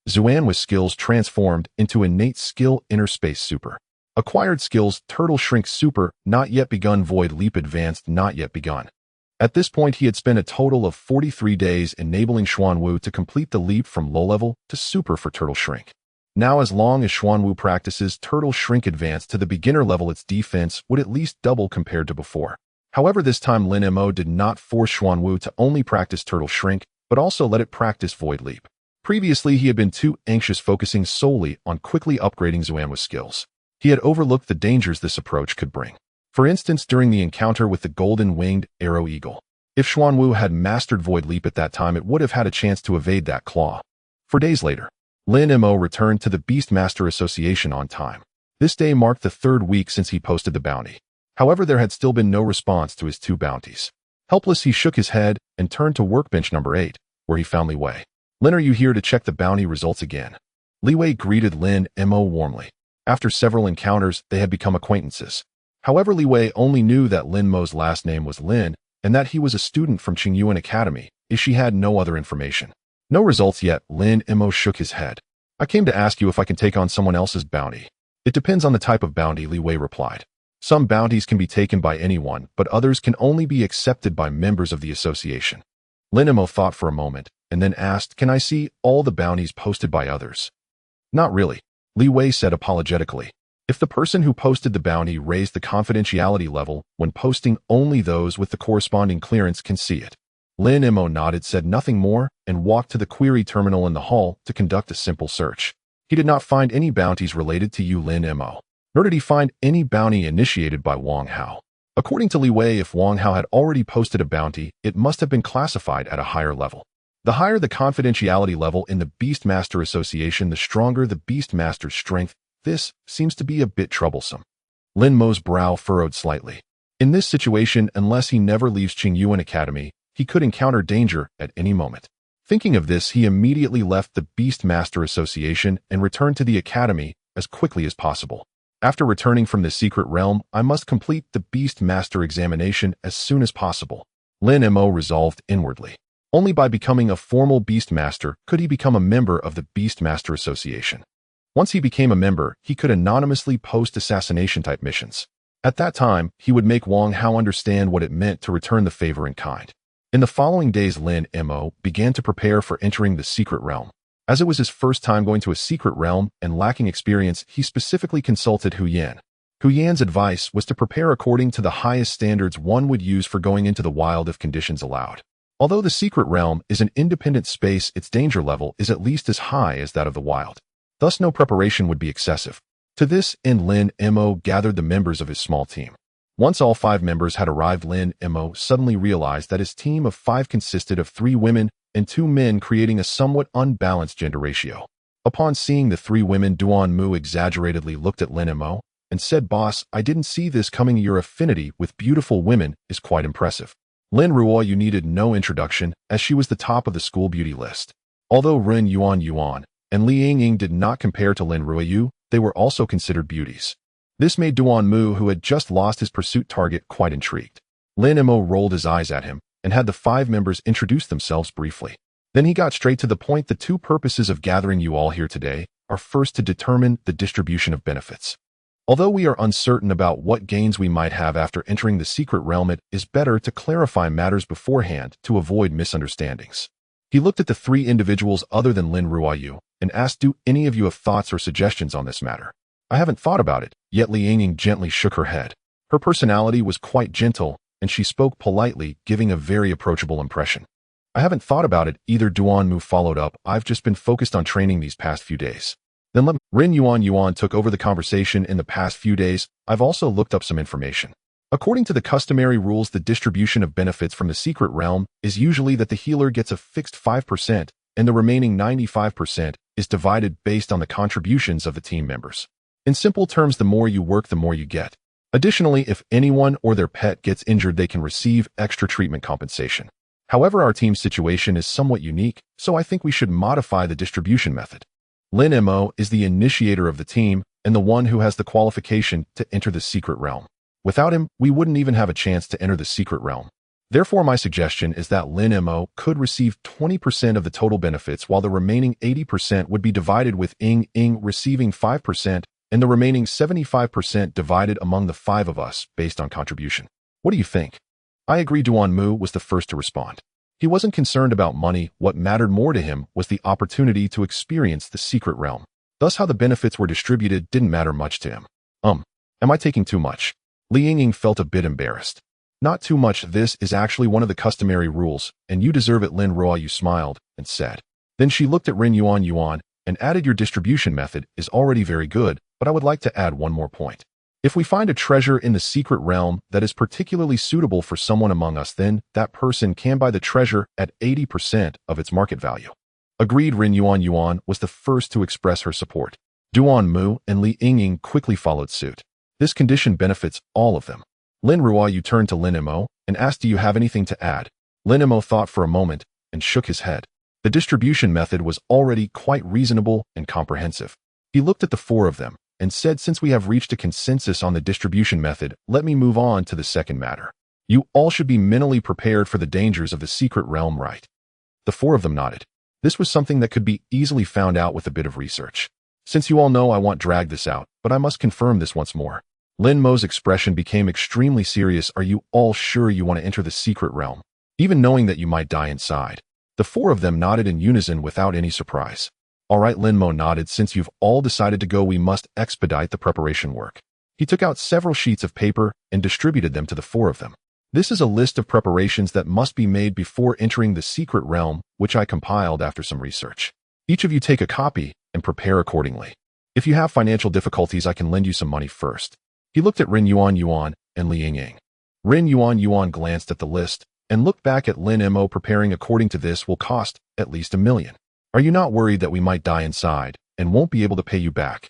Speaker 1: Xuanwu's skills transformed into innate skill Inner Space Super. Acquired skills Turtle Shrink Super, not yet begun. Void Leap Advanced, not yet begun. At this point, he had spent a total of 43 days enabling Xuanwu to complete the leap from low level to super for Turtle Shrink. Now, as long as Xuanwu practices Turtle Shrink Advanced to the beginner level, its defense would at least double compared to before. However, this time Lin Mo did not force Xuanwu to only practice Turtle Shrink, but also let it practice Void Leap. Previously, he had been too anxious focusing solely on quickly upgrading Xuanwu's skills. He had overlooked the dangers this approach could bring. For instance, during the encounter with the golden-winged arrow eagle. If Xuanwu had mastered Void Leap at that time, it would have had a chance to evade that claw. 4 days later, Lin Mo returned to the Beastmaster Association on time. This day marked the 3rd week since he posted the bounty. However, there had still been no response to his 2 bounties. Helpless, he shook his head and turned to workbench number 8, where he found Li Wei. "Lin, are you here to check the bounty results again?" Li Wei greeted Lin Mo warmly. After several encounters, they had become acquaintances. However, Li Wei only knew that Lin Mo's last name was Lin and that he was a student from Qingyuan Academy, as she had no other information. "No results yet," Lin Mo shook his head. "I came to ask you if I can take on someone else's bounty." "It depends on the type of bounty," Li Wei replied. "Some bounties can be taken by anyone, but others can only be accepted by members of the association." Lin Mo thought for a moment and then asked, "Can I see all the bounties posted by others?" "Not really," Li Wei said apologetically. If the person who posted the bounty raised the confidentiality level, when posting, only those with the corresponding clearance can see it. Lin Mo nodded, said nothing more, and walked to the query terminal in the hall to conduct a simple search. He did not find any bounties related to Lin Mo, nor did he find any bounty initiated by Wang Hao. According to Li Wei, if Wang Hao had already posted a bounty, it must have been classified at a higher level. The higher the confidentiality level in the Beastmaster Association, the stronger the Beastmaster's strength. This seems to be a bit troublesome. Lin Mo's brow furrowed slightly. In this situation, unless he never leaves Qingyuan Academy, he could encounter danger at any moment. Thinking of this, he immediately left the Beastmaster Association and returned to the Academy as quickly as possible. After returning from the secret realm, I must complete the Beastmaster examination as soon as possible, Lin Mo resolved inwardly. Only by becoming a formal Beastmaster could he become a member of the Beastmaster Association. Once he became a member, he could anonymously post assassination-type missions. At that time, he would make Wang Hao understand what it meant to return the favor in kind. In the following days, Lin Mo began to prepare for entering the secret realm. As it was his first time going to a secret realm and lacking experience, he specifically consulted Hu Yan. Hu Yan's advice was to prepare according to the highest standards one would use for going into the wild if conditions allowed. Although the secret realm is an independent space, its danger level is at least as high as that of the wild. Thus, no preparation would be excessive. To this end, Lin Mo gathered the members of his small team. Once all 5 members had arrived, Lin Mo suddenly realized that his team of 5 consisted of 3 women and 2 men, creating a somewhat unbalanced gender ratio. Upon seeing the 3 women, Duan Mu exaggeratedly looked at Lin Mo and said, "Boss, I didn't see this coming. Your affinity with beautiful women is quite impressive." Lin Ruoyu needed no introduction, as she was the top of the school beauty list. Although Ren Yuan and Li Yingying did not compare to Lin Ruoyu, they were also considered beauties. This made Duan Mu, who had just lost his pursuit target, quite intrigued. Lin Mo rolled his eyes at him and had the 5 members introduce themselves briefly. Then he got straight to the point. "The 2 purposes of gathering you all here today are first to determine the distribution of benefits. Although we are uncertain about what gains we might have after entering the secret realm, it is better to clarify matters beforehand to avoid misunderstandings." He looked at the 3 individuals other than Lin Ruoyu and asked, "Do any of you have thoughts or suggestions on this matter?" "I haven't thought about it," yet Li Yingying gently shook her head. Her personality was quite gentle, and she spoke politely, giving a very approachable impression. "I haven't thought about it either," Duan Mu followed up. "I've just been focused on training these past few days." Then Ren Yuan took over the conversation. "In the past few days, I've also looked up some information. According to the customary rules, the distribution of benefits from the secret realm is usually that the healer gets a fixed 5% and the remaining 95% is divided based on the contributions of the team members. In simple terms, the more you work, the more you get. Additionally, if anyone or their pet gets injured, they can receive extra treatment compensation. However, our team's situation is somewhat unique, so I think we should modify the distribution method. Lin Mo is the initiator of the team and the one who has the qualification to enter the secret realm. Without him, we wouldn't even have a chance to enter the secret realm. Therefore, my suggestion is that Lin Mo could receive 20% of the total benefits, while the remaining 80% would be divided with Ing receiving 5%, and the remaining 75% divided among the 5 of us based on contribution. What do you think? I agree. Duan Mu was the first to respond. He wasn't concerned about money. What mattered more to him was the opportunity to experience the secret realm. Thus, how the benefits were distributed didn't matter much to him. Am I taking too much? Li Yingying felt a bit embarrassed. Not too much. This is actually one of the customary rules, and you deserve it. Lin Ruoyu smiled and said. Then she looked at Rin Yuan and added, your distribution method is already very good, but I would like to add one more point. If we find a treasure in the secret realm that is particularly suitable for someone among us, then that person can buy the treasure at 80% of its market value. Agreed. Rin Yuan was the first to express her support. Duan Mu and Li Yingying quickly followed suit. This condition benefits all of them. Lin Ruoyu turned to Lin Mo and asked, do you have anything to add? Lin Mo thought for a moment and shook his head. The distribution method was already quite reasonable and comprehensive. He looked at the 4 of them and said, since we have reached a consensus on the distribution method, let me move on to the second matter. You all should be mentally prepared for the dangers of the secret realm, right? The 4 of them nodded. This was something that could be easily found out with a bit of research. Since you all know, I won't drag this out, but I must confirm this once more. Lin Mo's expression became extremely serious. Are you all sure you want to enter the secret realm, even knowing that you might die inside? The 4 of them nodded in unison without any surprise. All right, Lin Mo nodded. Since you've all decided to go, we must expedite the preparation work. He took out several sheets of paper and distributed them to the 4 of them. This is a list of preparations that must be made before entering the secret realm, which I compiled after some research. Each of you take a copy and prepare accordingly. If you have financial difficulties, I can lend you some money first. He looked at Rin Yuan and Li Yingying. Rin Yuan glanced at the list and looked back at Lin Mo. Preparing according to this will cost at least $1 million. Are you not worried that we might die inside and won't be able to pay you back?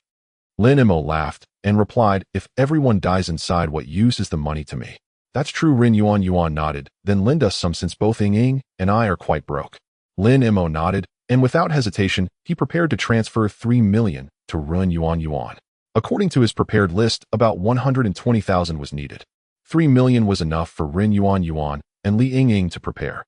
Speaker 1: Lin Mo laughed and replied, if everyone dies inside, what use is the money to me? That's true. Rin Yuan nodded. Then lend us some, since both Ying and I are quite broke. Lin Mo nodded, and without hesitation, he prepared to transfer 3 million to Rin Yuan. According to his prepared list, about 120,000 was needed. 3 million was enough for Rin Yuan and Li Yingying to prepare.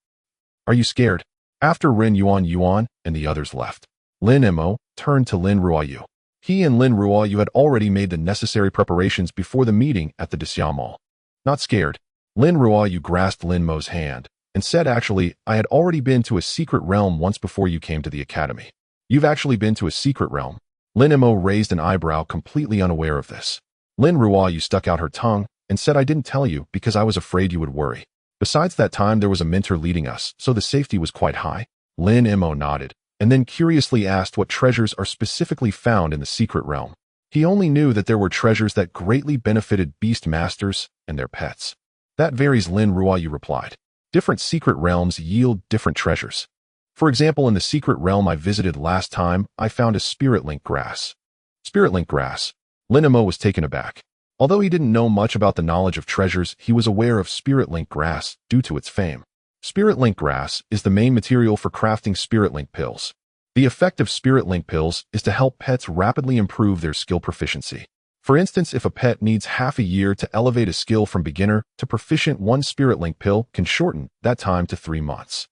Speaker 1: Are you scared? After Rin Yuan and the others left, Lin Mo turned to Lin Ruoyu. He and Lin Ruoyu had already made the necessary preparations before the meeting at the Daxia Mall. Not scared. Lin Ruoyu grasped Lin Mo's hand and said, actually, I had already been to a secret realm once before you came to the academy. You've actually been to a secret realm? Lin Mo raised an eyebrow, completely unaware of this. Lin Ruoyu stuck out her tongue and said, I didn't tell you because I was afraid you would worry. Besides, that time there was a mentor leading us, so the safety was quite high. Lin Mo nodded and then curiously asked what treasures are specifically found in the secret realm. He only knew that there were treasures that greatly benefited beast masters and their pets. That varies, Lin Ruoyu replied. Different secret realms yield different treasures. For example, in the secret realm I visited last time, I found a spirit link grass. Spirit link grass. Lin Mo was taken aback. Although he didn't know much about the knowledge of treasures, he was aware of spirit link grass due to its fame. Spirit link grass is the main material for crafting spirit link pills. The effect of spirit link pills is to help pets rapidly improve their skill proficiency. For instance, if a pet needs half a year to elevate a skill from beginner to proficient, one spirit link pill can shorten that time to 3 months.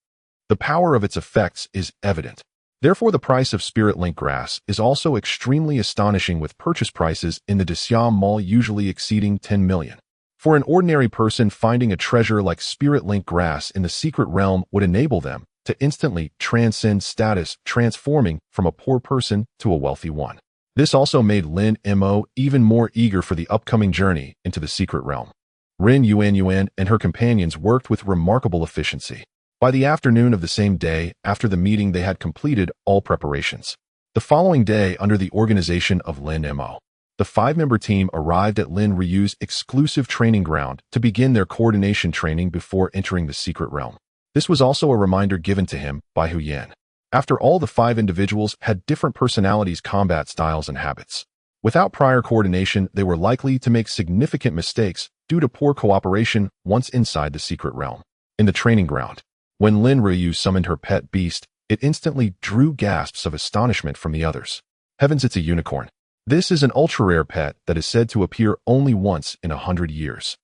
Speaker 1: The power of its effects is evident. Therefore, the price of spirit link grass is also extremely astonishing, with purchase prices in the Daxia Mall usually exceeding 10 million. For an ordinary person, finding a treasure like spirit link grass in the secret realm would enable them to instantly transcend status, transforming from a poor person to a wealthy one. This also made Lin Mo even more eager for the upcoming journey into the secret realm. Rin Yuan and her companions worked with remarkable efficiency. By the afternoon of the same day, after the meeting, they had completed all preparations. The following day, under the organization of Lin Mo, the 5-member team arrived at Lin Ryu's exclusive training ground to begin their coordination training before entering the secret realm. This was also a reminder given to him by Hu Yan. After all, the 5 individuals had different personalities, combat styles, and habits. Without prior coordination, they were likely to make significant mistakes due to poor cooperation once inside the secret realm. In the training ground, when Lin Ryu summoned her pet beast, it instantly drew gasps of astonishment from the others. Heavens, it's a unicorn. This is an ultra-rare pet that is said to appear only once in 100 years.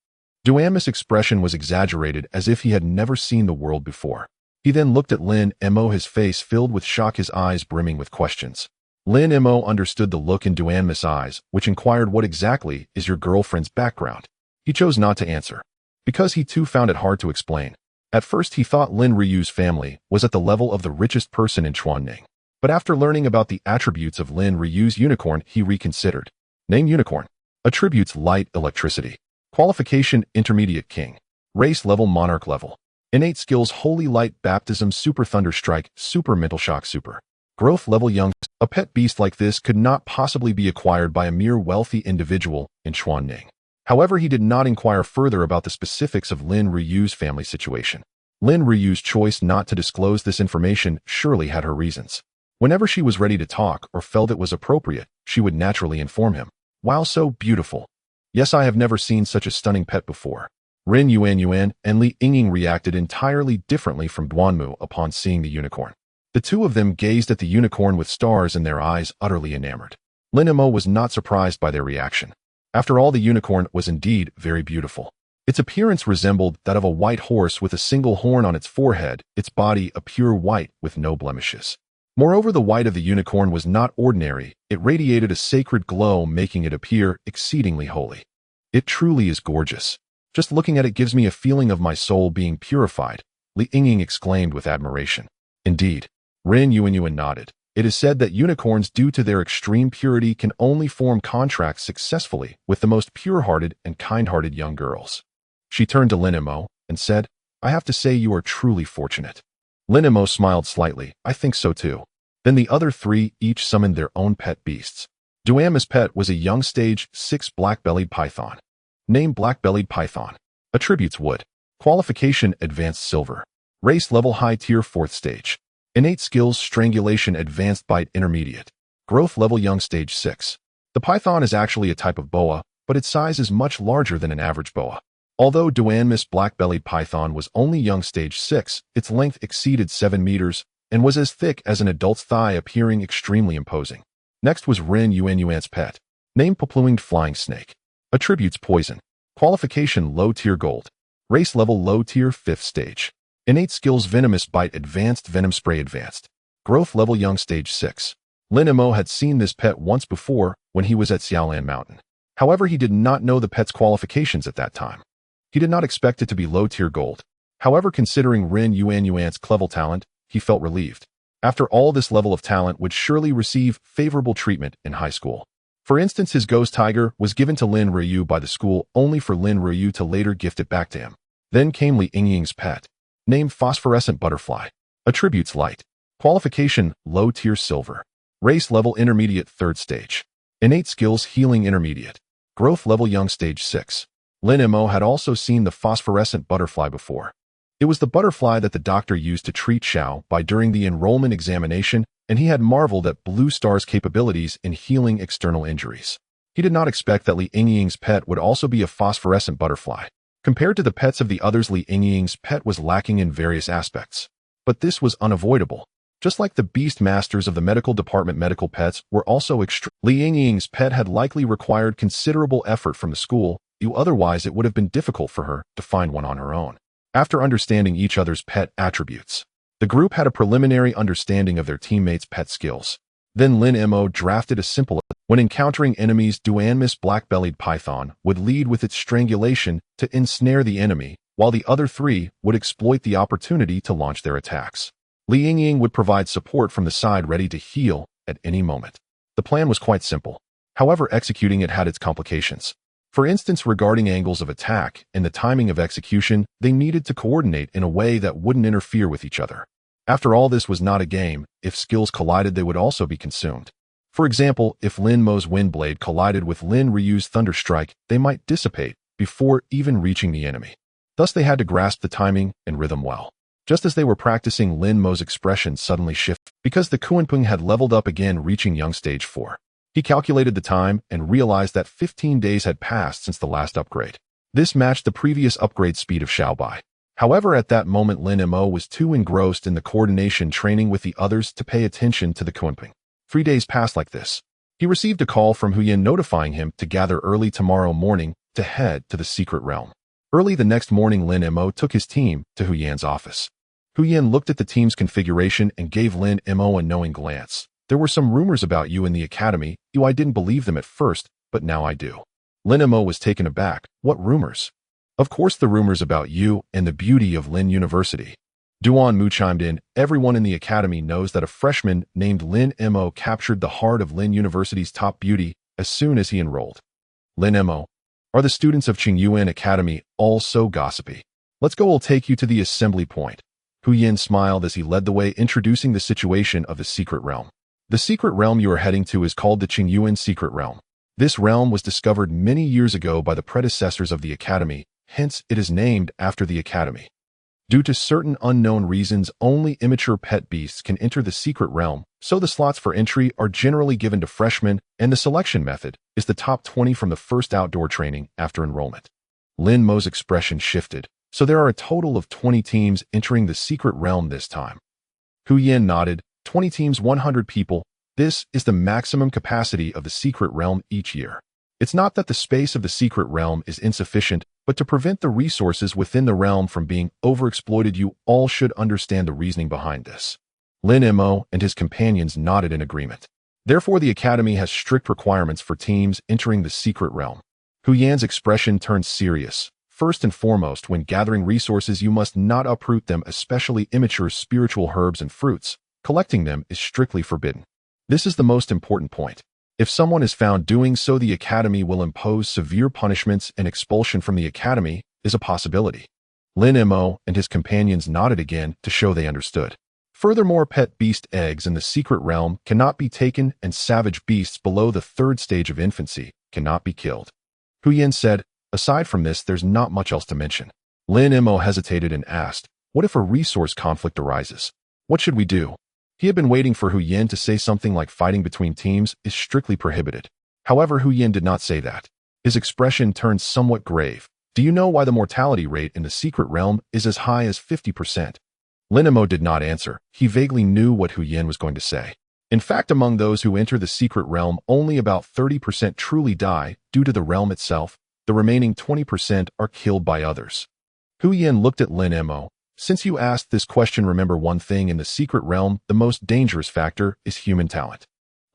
Speaker 1: Duanmus' expression was exaggerated, as if he had never seen the world before. He then looked at Lin Mo, his face filled with shock, his eyes brimming with questions. Lin Mo understood the look in Duanmus' eyes, which inquired, "What exactly is your girlfriend's background?" He chose not to answer, because he too found it hard to explain. At first he thought Lin Ryu's family was at the level of the richest person in Chuanning. But after learning about the attributes of Lin Ryu's unicorn, he reconsidered. Name: unicorn. Attributes: light, electricity. Qualification: intermediate king. Race level: monarch level. Innate skills: holy light, baptism, super thunder strike, super mental shock, super. Growth level: young. A pet beast like this could not possibly be acquired by a mere wealthy individual in Chuanning. However, he did not inquire further about the specifics of Lin Ryu's family situation. Lin Ryu's choice not to disclose this information surely had her reasons. Whenever she was ready to talk or felt it was appropriate, she would naturally inform him. Wow, so beautiful. Yes, I have never seen such a stunning pet before. Rin Yuan and Li Yingying reacted entirely differently from Duanmu upon seeing the unicorn. The two of them gazed at the unicorn with stars in their eyes, utterly enamored. Lin Mo was not surprised by their reaction. After all, the unicorn was indeed very beautiful. Its appearance resembled that of a white horse with a single horn on its forehead, its body a pure white with no blemishes. Moreover, the white of the unicorn was not ordinary. It radiated a sacred glow, making it appear exceedingly holy. It truly is gorgeous. Just looking at it gives me a feeling of my soul being purified, Li Yingying exclaimed with admiration. Indeed. Rin Yuan nodded. It is said that unicorns, due to their extreme purity, can only form contracts successfully with the most pure-hearted and kind-hearted young girls. She turned to Lin Mo and said, "I have to say you are truly fortunate." Lin Mo smiled slightly. "I think so too." Then the other 3 each summoned their own pet beasts. Duanmus' pet was a young stage 6 black-bellied python. Name: black-bellied python. Attributes: wood. Qualification: advanced silver. Race level: high tier 4th stage. Innate skills: strangulation, advanced bite, intermediate. Growth level: young stage 6. The python is actually a type of boa, but its size is much larger than an average boa. Although Duanmus' black-bellied python was only young stage 6, its length exceeded 7 meters and was as thick as an adult's thigh, appearing extremely imposing. Next was Rin Yuan's pet. Name: Papluinged flying snake. Attributes: poison. Qualification: low tier gold. Race level: low tier 5th stage. Innate skills: venomous bite, advanced venom spray, advanced. Growth level: young stage 6. Lin Mo had seen this pet once before when he was at Xiaolan Mountain. However, he did not know the pet's qualifications at that time. He did not expect it to be low tier gold. However, considering Rin Yuan's clever talent, he felt relieved. After all, this level of talent would surely receive favorable treatment in high school. For instance, his ghost tiger was given to Lin Ryu by the school only for Lin Ryu to later gift it back to him. Then came Li Yingying's pet. Name: phosphorescent butterfly. Attributes: light. Qualification: low tier silver. Race level: intermediate 3rd stage. Innate skills: healing, intermediate. Growth level: young stage 6. Lin Mo had also seen the phosphorescent butterfly before. It was the butterfly that the doctor used to treat Xiao Bai during the enrollment examination, and he had marveled at Blue Star's capabilities in healing external injuries. He did not expect that Li Yingying's pet would also be a phosphorescent butterfly. Compared to the pets of the others, Li Yingying's pet was lacking in various aspects. But this was unavoidable. Just like the beast masters of the medical department, medical pets were also extreme. Li Yingying's pet had likely required considerable effort from the school, otherwise it would have been difficult for her to find one on her own. After understanding each other's pet attributes, the group had a preliminary understanding of their teammates' pet skills. Then Lin Mo drafted a simple: when encountering enemies, Duanmus' black-bellied python would lead with its strangulation to ensnare the enemy, while the other 3 would exploit the opportunity to launch their attacks. Li Yingying would provide support from the side, ready to heal at any moment. The plan was quite simple. However, executing it had its complications. For instance, regarding angles of attack and the timing of execution, they needed to coordinate in a way that wouldn't interfere with each other. After all, this was not a game. If skills collided, they would also be consumed. For example, if Lin Mo's wind blade collided with Lin Ryu's thunder strike, they might dissipate before even reaching the enemy. Thus, they had to grasp the timing and rhythm well. Just as they were practicing, Lin Mo's expression suddenly shifted. because the Kunpeng had leveled up again, reaching Young Stage 4. He calculated the time and realized that 15 days had passed since the last upgrade. This matched the previous upgrade speed of Xiaobai. However, at that moment Lin Mo was too engrossed in the coordination training with the others to pay attention to the Kunpeng. 3 days passed like this. He received a call from Huyan notifying him to gather early tomorrow morning to head to the secret realm. Early the next morning, Lin Mo took his team to Huyan's office. Huyan looked at the team's configuration and gave Lin Mo a knowing glance. There were some rumors about you in the academy. I didn't believe them at first, but now I do. Lin Mo was taken aback. What rumors? Of course the rumors about you and the beauty of Lin University. Duan Mu chimed in. Everyone in the academy knows that a freshman named Lin Mo captured the heart of Lin University's top beauty as soon as he enrolled. Lin Mo, are the students of Qingyuan Academy all so gossipy? Let's go, I'll take you to the assembly point. Huyan smiled as he led the way, introducing the situation of the secret realm. The secret realm you are heading to is called the Qingyuan Secret Realm. This realm was discovered many years ago by the predecessors of the academy, hence it is named after the academy. Due to certain unknown reasons, only immature pet beasts can enter the secret realm, so the slots for entry are generally given to freshmen, and the selection method is the top 20 from the first outdoor training after enrollment. Lin Mo's expression shifted, so there are a total of 20 teams entering the secret realm this time. Huyan nodded. 20 teams, 100 people. This is the maximum capacity of the secret realm each year. It's not that the space of the secret realm is insufficient, but to prevent the resources within the realm from being overexploited, you all should understand the reasoning behind this. Lin Mo and his companions nodded in agreement. Therefore, the academy has strict requirements for teams entering the secret realm. Huyan's expression turned serious. First and foremost, when gathering resources, you must not uproot them, especially immature spiritual herbs and fruits. Collecting them is strictly forbidden. This is the most important point. If someone is found doing so, the academy will impose severe punishments, and expulsion from the academy is a possibility. Lin Mo and his companions nodded again to show they understood. Furthermore, pet beast eggs in the secret realm cannot be taken, and savage beasts below the 3rd stage of infancy cannot be killed. Huyan said, aside from this, there's not much else to mention. Lin Mo hesitated and asked, what if a resource conflict arises? What should we do? He had been waiting for Huyan to say something like fighting between teams is strictly prohibited. However, Huyan did not say that. His expression turned somewhat grave. Do you know why the mortality rate in the secret realm is as high as 50%? Lin Mo did not answer. He vaguely knew what Huyan was going to say. In fact, among those who enter the secret realm, only about 30% truly die due to the realm itself. The remaining 20% are killed by others. Huyan looked at Lin Mo. Since you asked this question, remember one thing, in the secret realm, the most dangerous factor is human talent.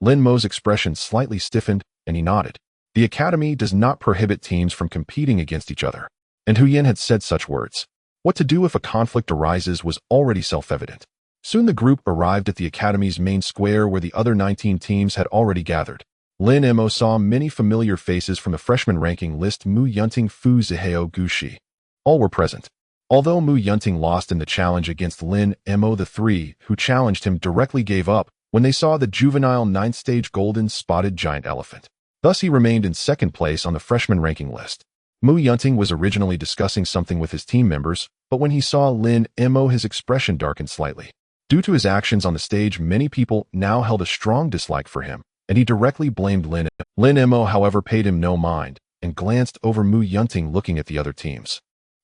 Speaker 1: Lin Mo's expression slightly stiffened, and he nodded. The academy does not prohibit teams from competing against each other. And Huyan had said such words. What to do if a conflict arises was already self-evident. Soon the group arrived at the academy's main square, where the other 19 teams had already gathered. Lin Mo saw many familiar faces from the freshman ranking list: Mu Yunting, Fu Zihao, Gushi. All were present. Although Mu Yunting lost in the challenge against Lin Mo, the 3 who challenged him directly gave up when they saw the juvenile 9th stage golden spotted giant elephant. Thus he remained in 2nd place on the freshman ranking list. Mu Yunting was originally discussing something with his team members, but when he saw Lin Mo, his expression darkened slightly. Due to his actions on the stage, many people now held a strong dislike for him, and he directly blamed Lin. Lin Mo, however, paid him no mind and glanced over Mu Yunting, looking at the other teams.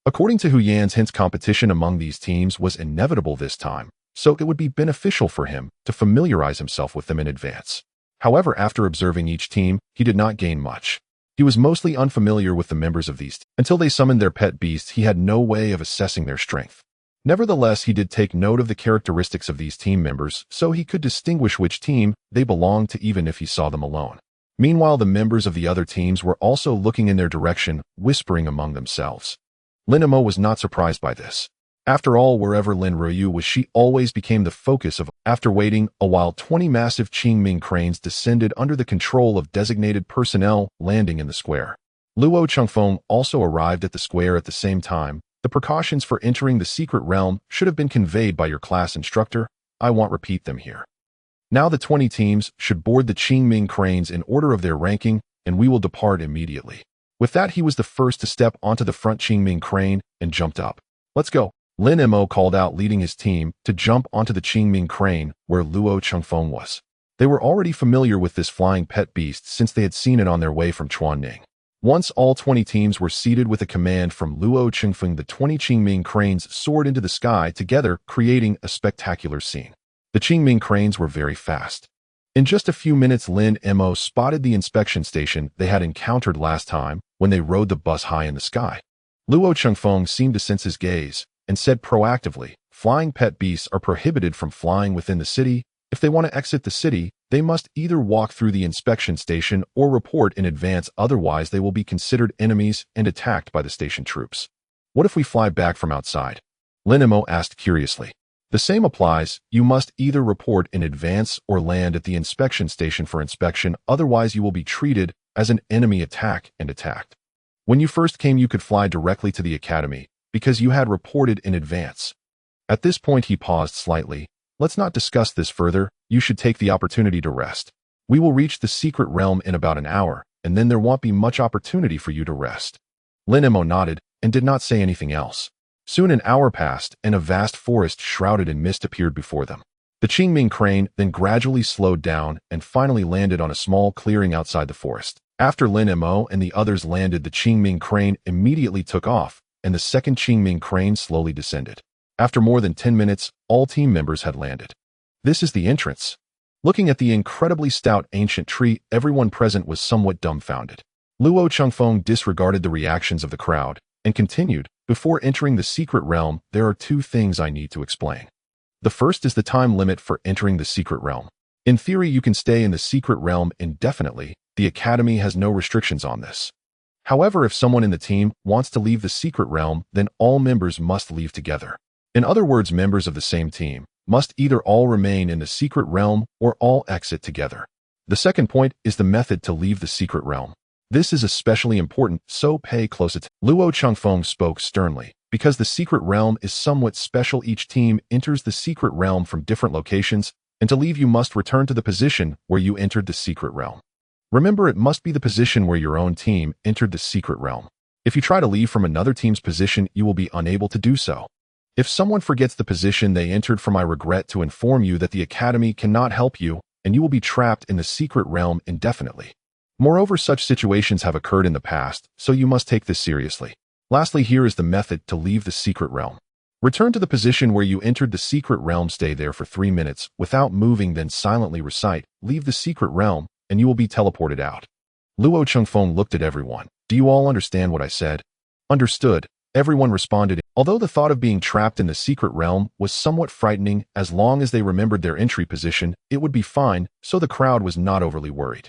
Speaker 1: According to Huyan's hints, competition among these teams was inevitable this time, so it would be beneficial for him to familiarize himself with them in advance. However, after observing each team, he did not gain much. He was mostly unfamiliar with the members of these. Until they summoned their pet beasts, he had no way of assessing their strength. Nevertheless, he did take note of the characteristics of these team members, so he could distinguish which team they belonged to even if he saw them alone. Meanwhile, the members of the other teams were also looking in their direction, whispering among themselves. Lin Mo was not surprised by this. After all, wherever Lin Ruyu was, she always became the focus of. After waiting a while, 20 massive Qingming cranes descended under the control of designated personnel, landing in the square. Luo Chengfeng also arrived at the square at the same time. The precautions for entering the secret realm should have been conveyed by your class instructor. I won't repeat them here. Now the 20 teams should board the Qingming cranes in order of their ranking, and we will depart immediately. With that, he was the first to step onto the front Qingming crane and jumped up. Let's go. Lin Mo called out, leading his team to jump onto the Qingming crane where Luo Chengfeng was. They were already familiar with this flying pet beast since they had seen it on their way from Chuanning. Once all 20 teams were seated with a command from Luo Chengfeng, the 20 Qingming cranes soared into the sky together, creating a spectacular scene. The Qingming cranes were very fast. In just a few minutes, Lin Mo spotted the inspection station they had encountered last time when they rode the bus high in the sky. Luo Chengfeng seemed to sense his gaze and said proactively, "Flying pet beasts are prohibited from flying within the city. If they want to exit the city, they must either walk through the inspection station or report in advance, otherwise they will be considered enemies and attacked by the station troops." "What if we fly back from outside?" Lin Mo asked curiously. "The same applies. You must either report in advance or land at the inspection station for inspection, otherwise you will be treated as an enemy attack and attacked. When you first came, you could fly directly to the academy because you had reported in advance." At this point he paused slightly. "Let's not discuss this further. You should take the opportunity to rest. We will reach the secret realm in about an hour, and then there won't be much opportunity for you to rest." Lin Mo nodded and did not say anything else. Soon an hour passed, and a vast forest shrouded in mist appeared before them. The Qingming crane then gradually slowed down and finally landed on a small clearing outside the forest. After Lin Mo and the others landed, the Qingming crane immediately took off, and the second Qingming crane slowly descended. After more than 10 minutes, all team members had landed. This is the entrance. Looking at the incredibly stout ancient tree, everyone present was somewhat dumbfounded. Luo Chengfeng disregarded the reactions of the crowd and continued, "Before entering the secret realm, there are two things I need to explain. The first is the time limit for entering the secret realm. In theory, you can stay in the secret realm indefinitely. The academy has no restrictions on this. However, if someone in the team wants to leave the secret realm, then all members must leave together. In other words, members of the same team must either all remain in the secret realm or all exit together. The second point is the method to leave the secret realm. This is especially important, so pay close attention." Luo Chengfeng spoke sternly. "Because the secret realm is somewhat special, each team enters the secret realm from different locations, and to leave you must return to the position where you entered the secret realm. Remember, it must be the position where your own team entered the secret realm. If you try to leave from another team's position, you will be unable to do so. If someone forgets the position they entered from, I regret to inform you that the academy cannot help you, and you will be trapped in the secret realm indefinitely. Moreover, such situations have occurred in the past, so you must take this seriously. Lastly, here is the method to leave the secret realm. Return to the position where you entered the secret realm, stay there for 3 minutes without moving, then silently recite, 'Leave the secret realm,' and you will be teleported out." Luo Chengfeng looked at everyone. "Do you all understand what I said?" "Understood," everyone responded. Although the thought of being trapped in the secret realm was somewhat frightening, as long as they remembered their entry position, it would be fine, so the crowd was not overly worried.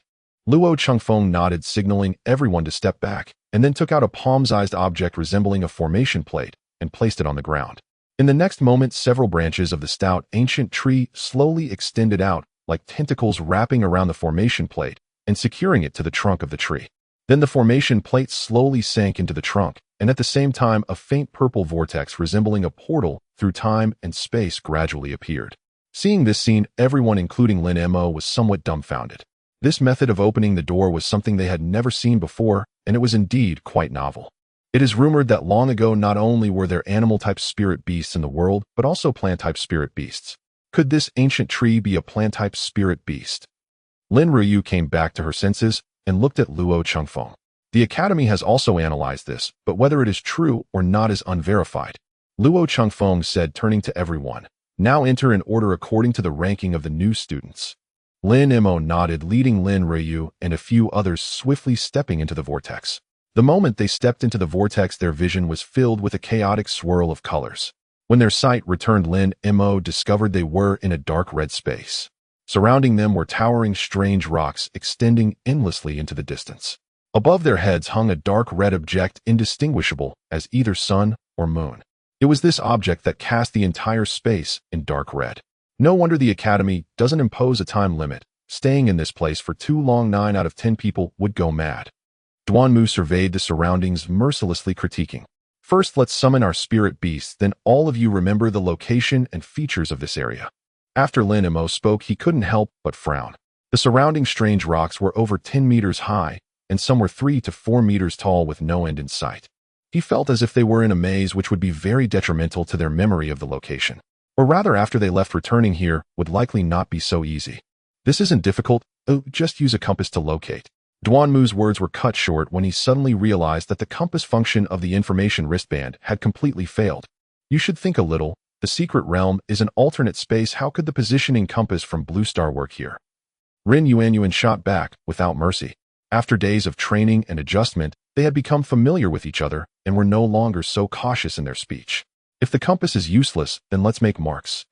Speaker 1: Luo Chengfeng nodded, signaling everyone to step back, and then took out a palm-sized object resembling a formation plate and placed it on the ground. In the next moment, several branches of the stout ancient tree slowly extended out, like tentacles, wrapping around the formation plate and securing it to the trunk of the tree. Then the formation plate slowly sank into the trunk, and at the same time, a faint purple vortex resembling a portal through time and space gradually appeared. Seeing this scene, everyone, including Lin Mo, was somewhat dumbfounded. This method of opening the door was something they had never seen before, and it was indeed quite novel. It is rumored that long ago not only were there animal-type spirit beasts in the world, but also plant-type spirit beasts. Could this ancient tree be a plant-type spirit beast? Lin Ruyu came back to her senses and looked at Luo Chengfeng. The academy has also analyzed this, but whether it is true or not is unverified. Luo Chengfeng said, turning to everyone, "Now enter in order according to the ranking of the new students." Lin Mo nodded, leading Lin Ruyu and a few others swiftly stepping into the vortex. The moment they stepped into the vortex, their vision was filled with a chaotic swirl of colors. When their sight returned, Lin Mo discovered they were in a dark red space. Surrounding them were towering strange rocks extending endlessly into the distance. Above their heads hung a dark red object indistinguishable as either sun or moon. It was this object that cast the entire space in dark red. No wonder the academy doesn't impose a time limit. Staying in this place for too long, 9 out of 10 people would go mad. Duanmu surveyed the surroundings, mercilessly critiquing. "First, let's summon our spirit beasts, then all of you remember the location and features of this area." After Lin Mo spoke, he couldn't help but frown. The surrounding strange rocks were over 10 meters high, and some were 3 to 4 meters tall with no end in sight. He felt as if they were in a maze, which would be very detrimental to their memory of the location. Or rather, after they left, returning here would likely not be so easy. This isn't difficult. Oh, just use a compass to locate. Duanmu's words were cut short when he suddenly realized that the compass function of the information wristband had completely failed. You should think a little. The secret realm is an alternate space. How could the positioning compass from Blue Star work here? Rin Yuanyuan shot back, without mercy. After days of training and adjustment, they had become familiar with each other and were no longer so cautious in their speech. If the compass is useless, then let's make marks.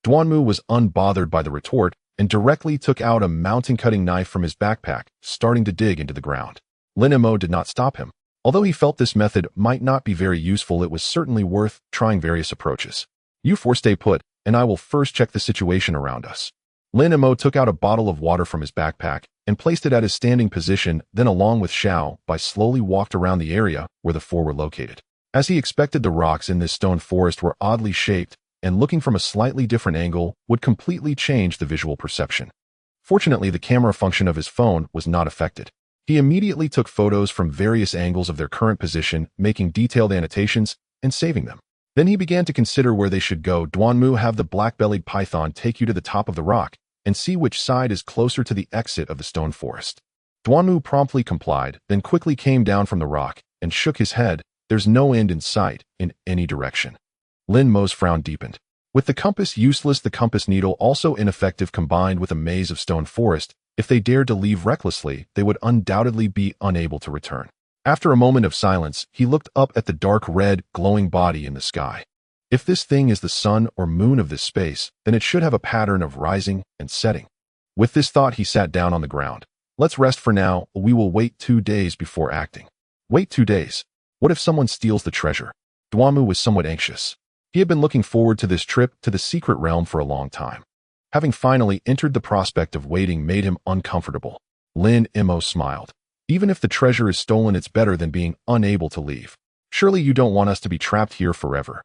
Speaker 1: Duanmu was unbothered by the retort and directly took out a mountain-cutting knife from his backpack, starting to dig into the ground. Lin Mo did not stop him. Although he felt this method might not be very useful, it was certainly worth trying various approaches. You four stay put, and I will first check the situation around us. Lin Mo took out a bottle of water from his backpack and placed it at his standing position, then along with Xiao, slowly walked around the area where the four were located. As he expected, the rocks in this stone forest were oddly shaped, and looking from a slightly different angle would completely change the visual perception. Fortunately, the camera function of his phone was not affected. He immediately took photos from various angles of their current position, making detailed annotations and saving them. Then he began to consider where they should go. Duanmu, have the black-bellied python take you to the top of the rock and see which side is closer to the exit of the stone forest. Duanmu promptly complied, then quickly came down from the rock and shook his head. There's no end in sight in any direction. Lin Mo's frown deepened. With the compass useless, the compass needle also ineffective, combined with a maze of stone forest, if they dared to leave recklessly, they would undoubtedly be unable to return. After a moment of silence, he looked up at the dark red, glowing body in the sky. If this thing is the sun or moon of this space, then it should have a pattern of rising and setting. With this thought, he sat down on the ground. Let's rest for now. We will wait 2 days before acting. Wait 2 days? What if someone steals the treasure? Duanmu was somewhat anxious. He had been looking forward to this trip to the secret realm for a long time. Having finally entered, the prospect of waiting made him uncomfortable. Lin Mo smiled. Even if the treasure is stolen, it's better than being unable to leave. Surely you don't want us to be trapped here forever.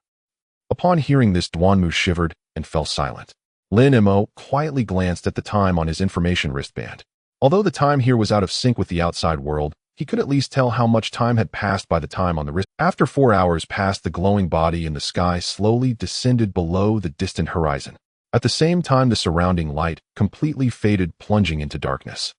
Speaker 1: Upon hearing this, Duanmu shivered and fell silent. Lin Mo quietly glanced at the time on his information wristband. Although the time here was out of sync with the outside world, he could at least tell how much time had passed by the time on the wrist. After 4 hours passed, the glowing body in the sky slowly descended below the distant horizon. At the same time, the surrounding light completely faded, plunging into darkness.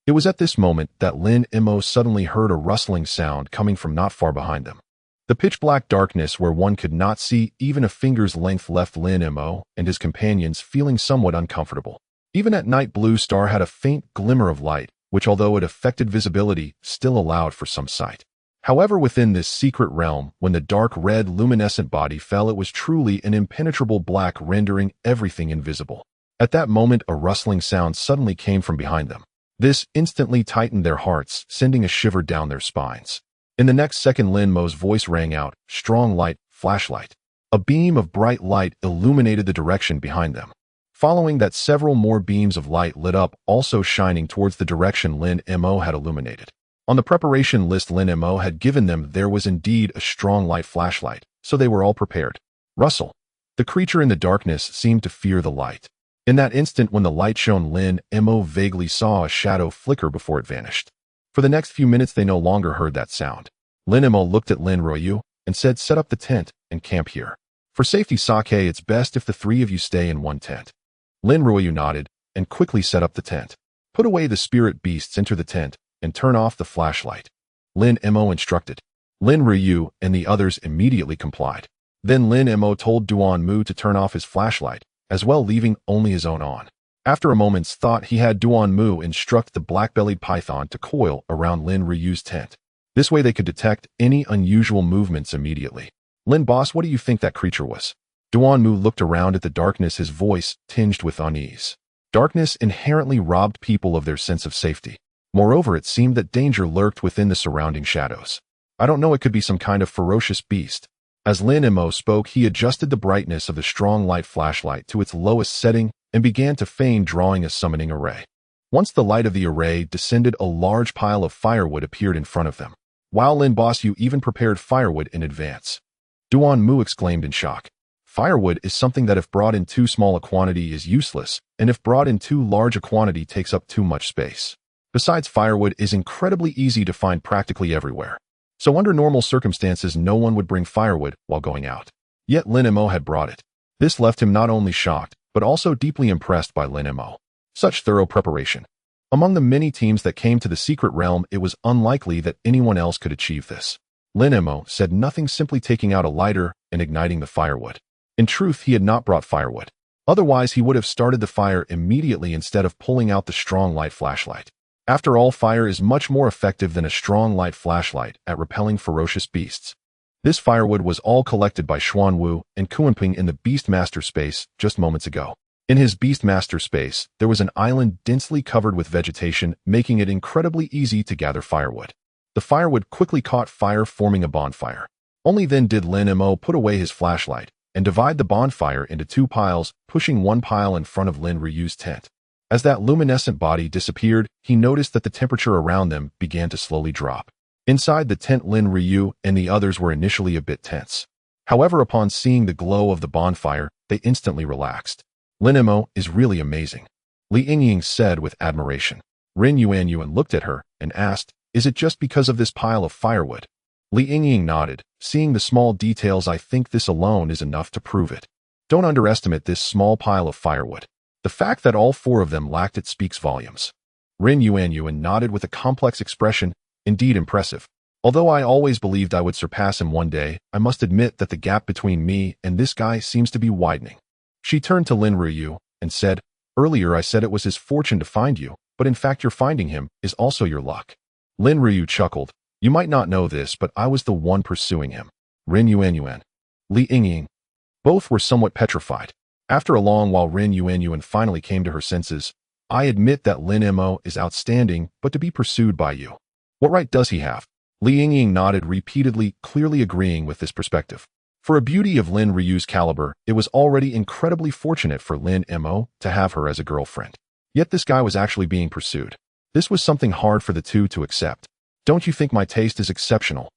Speaker 1: It was at this moment that Lin Mo suddenly heard a rustling sound coming from not far behind them. The pitch-black darkness where one could not see even a finger's length left Lin Mo and his companions feeling somewhat uncomfortable. Even at night, Blue Star had a faint glimmer of light, which, although it affected visibility, still allowed for some sight. However, within this secret realm, when the dark red luminescent body fell, it was truly an impenetrable black, rendering everything invisible. At that moment, a rustling sound suddenly came from behind them. This instantly tightened their hearts, sending a shiver down their spines. In the next second, Lin Mo's voice rang out, "Strong light, flashlight." A beam of bright light illuminated the direction behind them. Following that, several more beams of light lit up, also shining towards the direction Lin Mo had illuminated. On the preparation list Lin Mo had given them, there was indeed a strong light flashlight, so they were all prepared. Rustle. The creature in the darkness seemed to fear the light. In that instant, when the light shone, Lin Mo vaguely saw a shadow flicker before it vanished. For the next few minutes, they no longer heard that sound. Lin Mo looked at Lin Ruoyu and said, "Set up the tent and camp here. For safety, Sake, it's best if the 3 of you stay in one tent." Lin Ruoyu nodded and quickly set up the tent. "Put away the spirit beasts, enter the tent, and turn off the flashlight," Lin Mo instructed. Lin Ruoyu and the others immediately complied. Then Lin Mo told Duanmu to turn off his flashlight, as well, leaving only his own on. After a moment's thought, he had Duanmu instruct the black-bellied python to coil around Lin Ruoyu's tent. This way they could detect any unusual movements immediately. "Lin boss, what do you think that creature was?" Duanmu looked around at the darkness, his voice tinged with unease. Darkness inherently robbed people of their sense of safety. Moreover, it seemed that danger lurked within the surrounding shadows. "I don't know, it could be some kind of ferocious beast." As Lin Mo spoke, he adjusted the brightness of the strong light flashlight to its lowest setting and began to feign drawing a summoning array. Once the light of the array descended, a large pile of firewood appeared in front of them. "Wow, Lin boss, you even prepared firewood in advance." Duanmu exclaimed in shock. Firewood is something that if brought in too small a quantity is useless, and if brought in too large a quantity takes up too much space. Besides, firewood is incredibly easy to find practically everywhere. So under normal circumstances, no one would bring firewood while going out. Yet Lin Mo had brought it. This left him not only shocked, but also deeply impressed by Lin Mo. Such thorough preparation. Among the many teams that came to the secret realm, it was unlikely that anyone else could achieve this. Lin Mo said nothing, simply taking out a lighter and igniting the firewood. In truth, he had not brought firewood. Otherwise, he would have started the fire immediately instead of pulling out the strong light flashlight. After all, fire is much more effective than a strong light flashlight at repelling ferocious beasts. This firewood was all collected by Xuan Wu and Kuanping in the Beastmaster Space just moments ago. In his Beastmaster Space, there was an island densely covered with vegetation, making it incredibly easy to gather firewood. The firewood quickly caught fire, forming a bonfire. Only then did Lin Mo put away his flashlight and divide the bonfire into two piles, pushing one pile in front of Lin Ryu's tent. As that luminescent body disappeared, he noticed that the temperature around them began to slowly drop. Inside the tent, Lin Ryu and the others were initially a bit tense. However, upon seeing the glow of the bonfire, they instantly relaxed. Lin Mo is really amazing, Li Yingying said with admiration. Rin Yuanyuan looked at her and asked, "Is it just because of this pile of firewood?" Li Yingying nodded. "Seeing the small details, I think this alone is enough to prove it. Don't underestimate this small pile of firewood. The fact that all four of them lacked it speaks volumes." Rin Yuanyuan nodded with a complex expression. "Indeed impressive. Although I always believed I would surpass him one day, I must admit that the gap between me and this guy seems to be widening." She turned to Lin Ryu and said, "Earlier I said it was his fortune to find you, but in fact your finding him is also your luck." Lin Ryu chuckled. "You might not know this, but I was the one pursuing him." Rin Yuanyuan, Li Yingying, both were somewhat petrified. After a long while, Rin Yuanyuan finally came to her senses. "I admit that Lin Mo is outstanding, but to be pursued by you, what right does he have?" Li Yingying nodded repeatedly, clearly agreeing with this perspective. For a beauty of Lin Ryu's caliber, it was already incredibly fortunate for Lin Mo to have her as a girlfriend. Yet this guy was actually being pursued. This was something hard for the two to accept. "Don't you think my taste is exceptional?"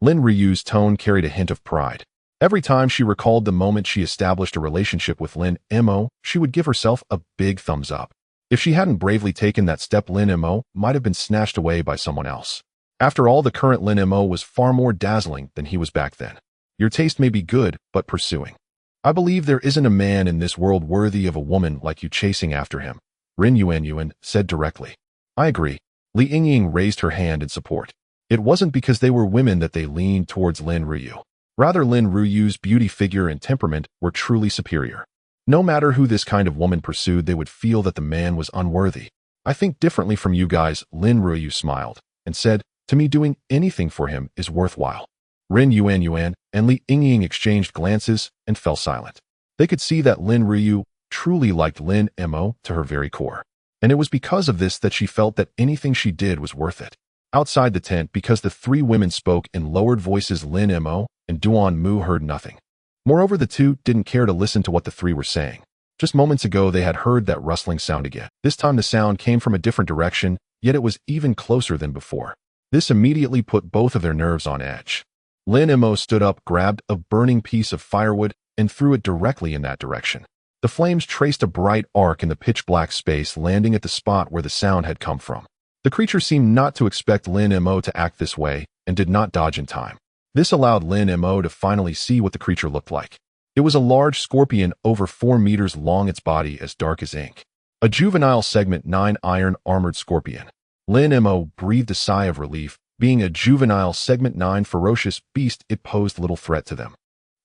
Speaker 1: Lin Ryu's tone carried a hint of pride. Every time she recalled the moment she established a relationship with Lin Mo, she would give herself a big thumbs up. If she hadn't bravely taken that step, Lin Mo might have been snatched away by someone else. After all, the current Lin Mo was far more dazzling than he was back then. "Your taste may be good, but pursuing. I believe there isn't a man in this world worthy of a woman like you chasing after him," Rin Yuanyuan said directly. "I agree." Li Yingying raised her hand in support. It wasn't because they were women that they leaned towards Lin Ryu. Rather, Lin Ryu's beauty, figure, and temperament were truly superior. No matter who this kind of woman pursued, they would feel that the man was unworthy. "I think differently from you guys," Lin Ryu smiled and said, "To me, doing anything for him is worthwhile." Rin Yuanyuan and Li Yingying exchanged glances and fell silent. They could see that Lin Ryu truly liked Lin Mo to her very core. And it was because of this that she felt that anything she did was worth it. Outside the tent, because the three women spoke in lowered voices, Lin Mo and Duan Mu heard nothing. Moreover, the two didn't care to listen to what the three were saying. Just moments ago, they had heard that rustling sound again. This time the sound came from a different direction, yet it was even closer than before. This immediately put both of their nerves on edge. Lin Mo stood up, grabbed a burning piece of firewood, and threw it directly in that direction. The flames traced a bright arc in the pitch-black space, landing at the spot where the sound had come from. The creature seemed not to expect Lin Mo to act this way and did not dodge in time. This allowed Lin Mo to finally see what the creature looked like. It was a large scorpion over 4 meters long, its body as dark as ink. A juvenile segment 9 iron-armored scorpion. Lin Mo breathed a sigh of relief. Being a juvenile segment 9 ferocious beast, it posed little threat to them.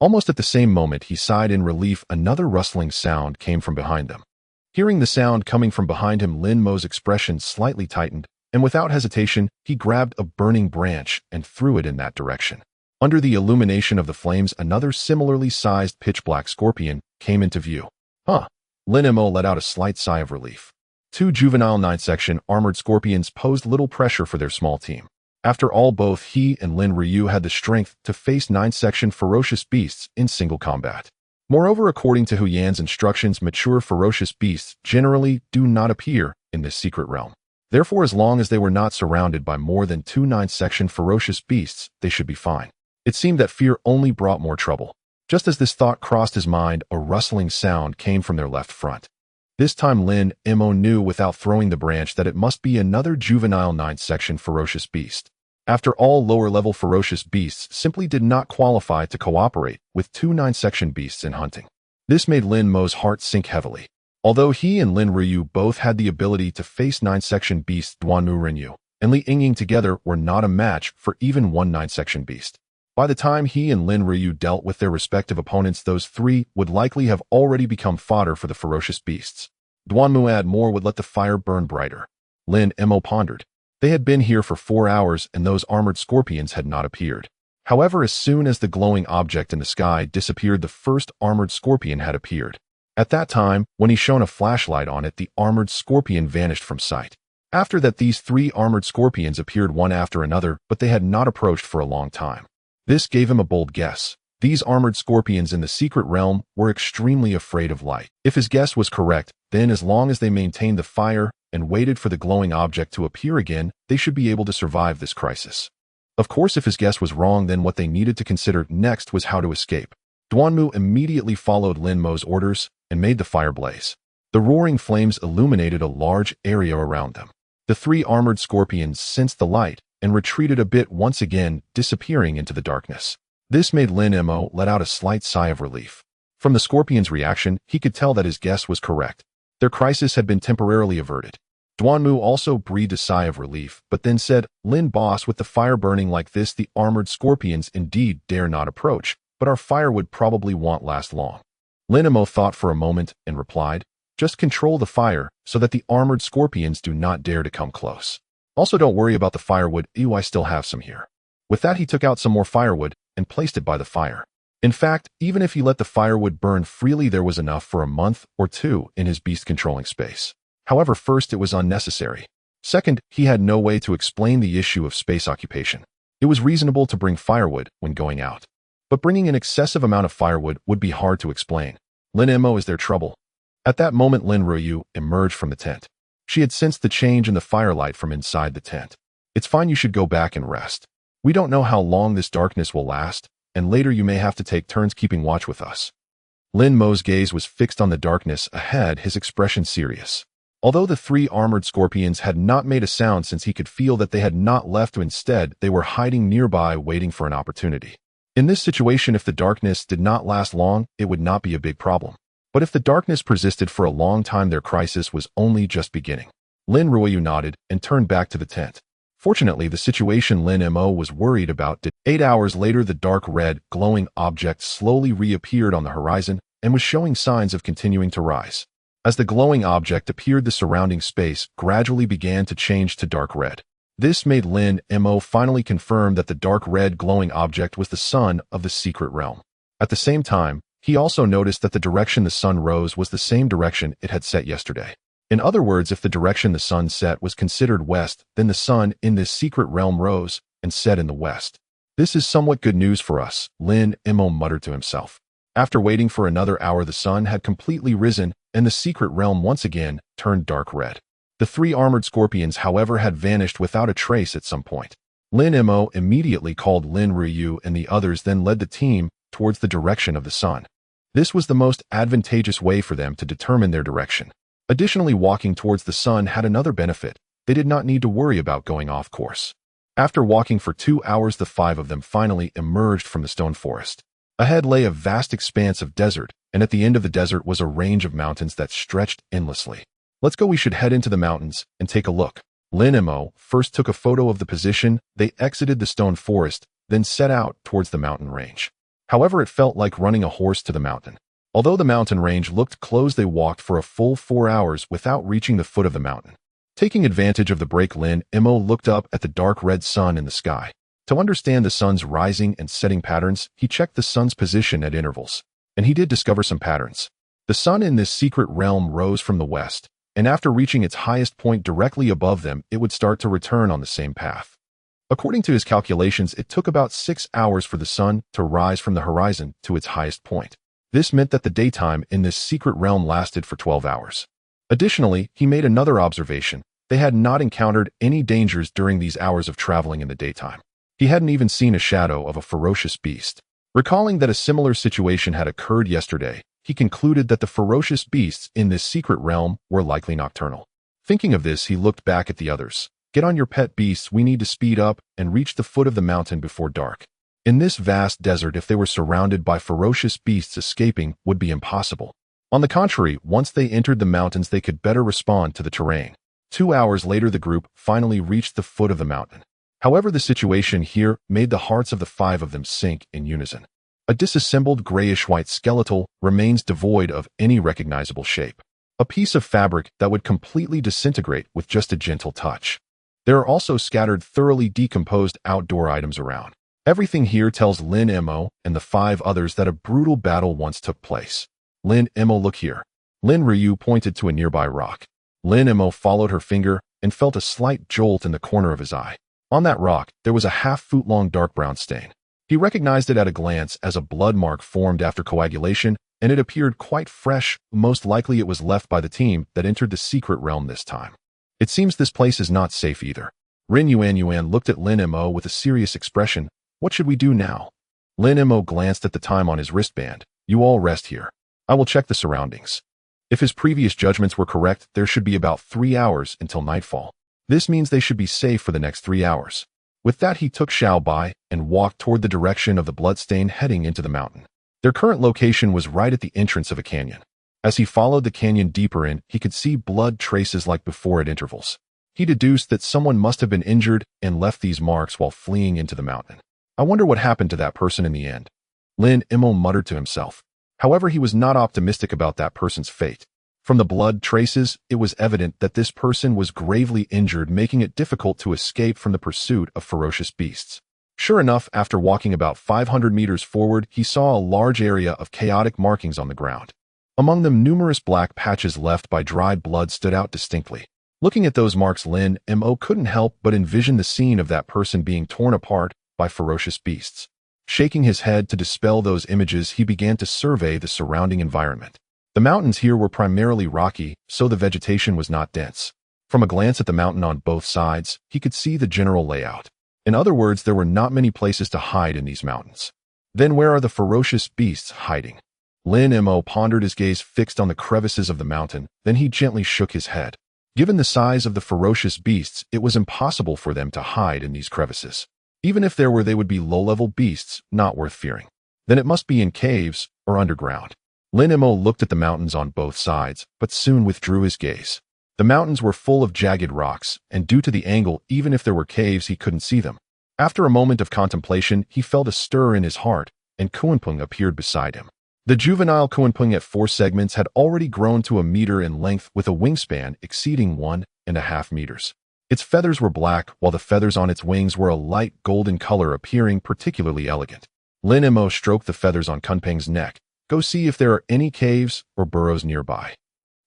Speaker 1: Almost at the same moment he sighed in relief, another rustling sound came from behind them. Hearing the sound coming from behind him, Lin Mo's expression slightly tightened, and without hesitation, he grabbed a burning branch and threw it in that direction. Under the illumination of the flames, another similarly sized pitch-black scorpion came into view. "Huh." Lin Mo let out a slight sigh of relief. 2 juvenile 9-section armored scorpions posed little pressure for their small team. After all, both he and Lin Ryu had the strength to face 9-section ferocious beasts in single combat. Moreover, according to Hu Yan's instructions, mature ferocious beasts generally do not appear in this secret realm. Therefore, as long as they were not surrounded by more than 2 9-section ferocious beasts, they should be fine. It seemed that fear only brought more trouble. Just as this thought crossed his mind, a rustling sound came from their left front. This time Lin Mo knew without throwing the branch that it must be another juvenile 9-section ferocious beast. After all, lower-level ferocious beasts simply did not qualify to cooperate with two 9-section beasts in hunting. This made Lin Mo's heart sink heavily. Although he and Lin Ryu both had the ability to face 9-section beasts, Duanmu Rinyu and Li Yingying together were not a match for even one 9-section beast. By the time he and Lin Ryu dealt with their respective opponents, those three would likely have already become fodder for the ferocious beasts. Duanmu add more would let the fire burn brighter. Lin Mo pondered. They had been here for 4 hours and those armored scorpions had not appeared. However, as soon as the glowing object in the sky disappeared, the first armored scorpion had appeared. At that time, when he shone a flashlight on it, the armored scorpion vanished from sight. After that, these 3 armored scorpions appeared one after another, but they had not approached for a long time. This gave him a bold guess. These armored scorpions in the secret realm were extremely afraid of light. If his guess was correct, then as long as they maintained the fire and waited for the glowing object to appear again, they should be able to survive this crisis. Of course, if his guess was wrong, then what they needed to consider next was how to escape. Duanmu immediately followed Lin Mo's orders and made the fire blaze. The roaring flames illuminated a large area around them. The 3 armored scorpions sensed the light and retreated a bit, once again disappearing into the darkness. This made Lin Mo let out a slight sigh of relief. From the scorpion's reaction, he could tell that his guess was correct. Their crisis had been temporarily averted. Duanmu also breathed a sigh of relief, but then said, "Lin boss, with the fire burning like this, the armored scorpions indeed dare not approach, but our fire would probably won't last long." Lin Mo thought for a moment and replied, "Just control the fire so that the armored scorpions do not dare to come close. Also, don't worry about the firewood. I still have some here." With that, he took out some more firewood and placed it by the fire. In fact, even if he let the firewood burn freely, there was enough for a month or 2 in his beast-controlling space. However, first, it was unnecessary. Second, he had no way to explain the issue of space occupation. It was reasonable to bring firewood when going out, but bringing an excessive amount of firewood would be hard to explain. Lin Mo is their trouble. At that moment, Lin Ryu emerged from the tent. She had sensed the change in the firelight from inside the tent. "It's fine, you should go back and rest. We don't know how long this darkness will last, and later you may have to take turns keeping watch with us." Lin Mo's gaze was fixed on the darkness ahead, his expression serious. Although the 3 armored scorpions had not made a sound, since he could feel that they had not left, instead they were hiding nearby waiting for an opportunity. In this situation, if the darkness did not last long, it would not be a big problem. But if the darkness persisted for a long time, their crisis was only just beginning. Lin Ryu nodded and turned back to the tent. Fortunately, the situation Lin Mo was worried about did. 8 hours later, the dark red, glowing object slowly reappeared on the horizon and was showing signs of continuing to rise. As the glowing object appeared, the surrounding space gradually began to change to dark red. This made Lin Mo finally confirm that the dark red glowing object was the sun of the secret realm. At the same time, he also noticed that the direction the sun rose was the same direction it had set yesterday. In other words, if the direction the sun set was considered west, then the sun in this secret realm rose and set in the west. "This is somewhat good news for us," Lin Mo muttered to himself. After waiting for another hour, the sun had completely risen and the secret realm once again turned dark red. The 3 armored scorpions, however, had vanished without a trace at some point. Lin Mo immediately called Lin Ryu and the others, then led the team towards the direction of the sun. This was the most advantageous way for them to determine their direction. Additionally, walking towards the sun had another benefit. They did not need to worry about going off course. After walking for 2 hours, the 5 of them finally emerged from the stone forest. Ahead lay a vast expanse of desert, and at the end of the desert was a range of mountains that stretched endlessly. "Let's go, we should head into the mountains and take a look." Lin Mo first took a photo of the position. They exited the stone forest, then set out towards the mountain range. However, it felt like running a horse to the mountain. Although the mountain range looked closed, they walked for a full 4 hours without reaching the foot of the mountain. Taking advantage of the break, Lin Mo looked up at the dark red sun in the sky. To understand the sun's rising and setting patterns, he checked the sun's position at intervals, and he did discover some patterns. The sun in this secret realm rose from the west, and after reaching its highest point directly above them, it would start to return on the same path. According to his calculations, it took about 6 hours for the sun to rise from the horizon to its highest point. This meant that the daytime in this secret realm lasted for 12 hours. Additionally, he made another observation. They had not encountered any dangers during these hours of traveling in the daytime. He hadn't even seen a shadow of a ferocious beast. Recalling that a similar situation had occurred yesterday, he concluded that the ferocious beasts in this secret realm were likely nocturnal. Thinking of this, he looked back at the others. Get on your pet beasts, we need to speed up and reach the foot of the mountain before dark. In this vast desert, if they were surrounded by ferocious beasts, escaping would be impossible. On the contrary, once they entered the mountains, they could better respond to the terrain. 2 hours later, the group finally reached the foot of the mountain. However, the situation here made the hearts of the 5 of them sink in unison. A disassembled grayish-white skeletal remains devoid of any recognizable shape. A piece of fabric that would completely disintegrate with just a gentle touch. There are also scattered, thoroughly decomposed outdoor items around. Everything here tells Lin Mo and the 5 others that a brutal battle once took place. Lin Mo, look here. Lin Ryu pointed to a nearby rock. Lin Mo followed her finger and felt a slight jolt in the corner of his eye. On that rock, there was a half-foot-long dark brown stain. He recognized it at a glance as a blood mark formed after coagulation, and it appeared quite fresh. Most likely it was left by the team that entered the secret realm this time. It seems this place is not safe either. Rin Yuan looked at Lin Mo with a serious expression. What should we do now? Lin Mo glanced at the time on his wristband. You all rest here. I will check the surroundings. If his previous judgments were correct, there should be about 3 hours until nightfall. This means they should be safe for the next 3 hours. With that, he took Xiao Bai and walked toward the direction of the bloodstain, heading into the mountain. Their current location was right at the entrance of a canyon. As he followed the canyon deeper in, he could see blood traces like before at intervals. He deduced that someone must have been injured and left these marks while fleeing into the mountain. I wonder what happened to that person in the end. Lin Mo muttered to himself. However, he was not optimistic about that person's fate. From the blood traces, it was evident that this person was gravely injured, making it difficult to escape from the pursuit of ferocious beasts. Sure enough, after walking about 500 meters forward, he saw a large area of chaotic markings on the ground. Among them, numerous black patches left by dried blood stood out distinctly. Looking at those marks, Lin Mo couldn't help but envision the scene of that person being torn apart by ferocious beasts. Shaking his head to dispel those images, he began to survey the surrounding environment. The mountains here were primarily rocky, so the vegetation was not dense. From a glance at the mountain on both sides, he could see the general layout. In other words, there were not many places to hide in these mountains. Then where are the ferocious beasts hiding? Lin Mo pondered, his gaze fixed on the crevices of the mountain, then he gently shook his head. Given the size of the ferocious beasts, it was impossible for them to hide in these crevices. Even if there were, they would be low-level beasts, not worth fearing. Then it must be in caves or underground. Lin Mo looked at the mountains on both sides, but soon withdrew his gaze. The mountains were full of jagged rocks, and due to the angle, even if there were caves, he couldn't see them. After a moment of contemplation, he felt a stir in his heart, and Kunpeng appeared beside him. The juvenile Kunpeng at 4 segments had already grown to 1 meter in length with a wingspan exceeding 1.5 meters. Its feathers were black, while the feathers on its wings were a light golden color, appearing particularly elegant. Lin Mo stroked the feathers on Kunpeng's neck. Go see if there are any caves or burrows nearby.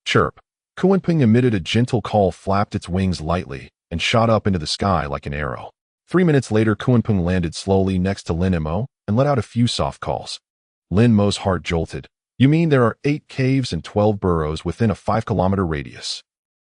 Speaker 1: Chirp. Kunpeng emitted a gentle call, flapped its wings lightly, and shot up into the sky like an arrow. 3 minutes later, Kunpeng landed slowly next to Lin Mo and let out a few soft calls. Lin Mo's heart jolted. You mean there are 8 caves and 12 burrows within a 5-kilometer radius?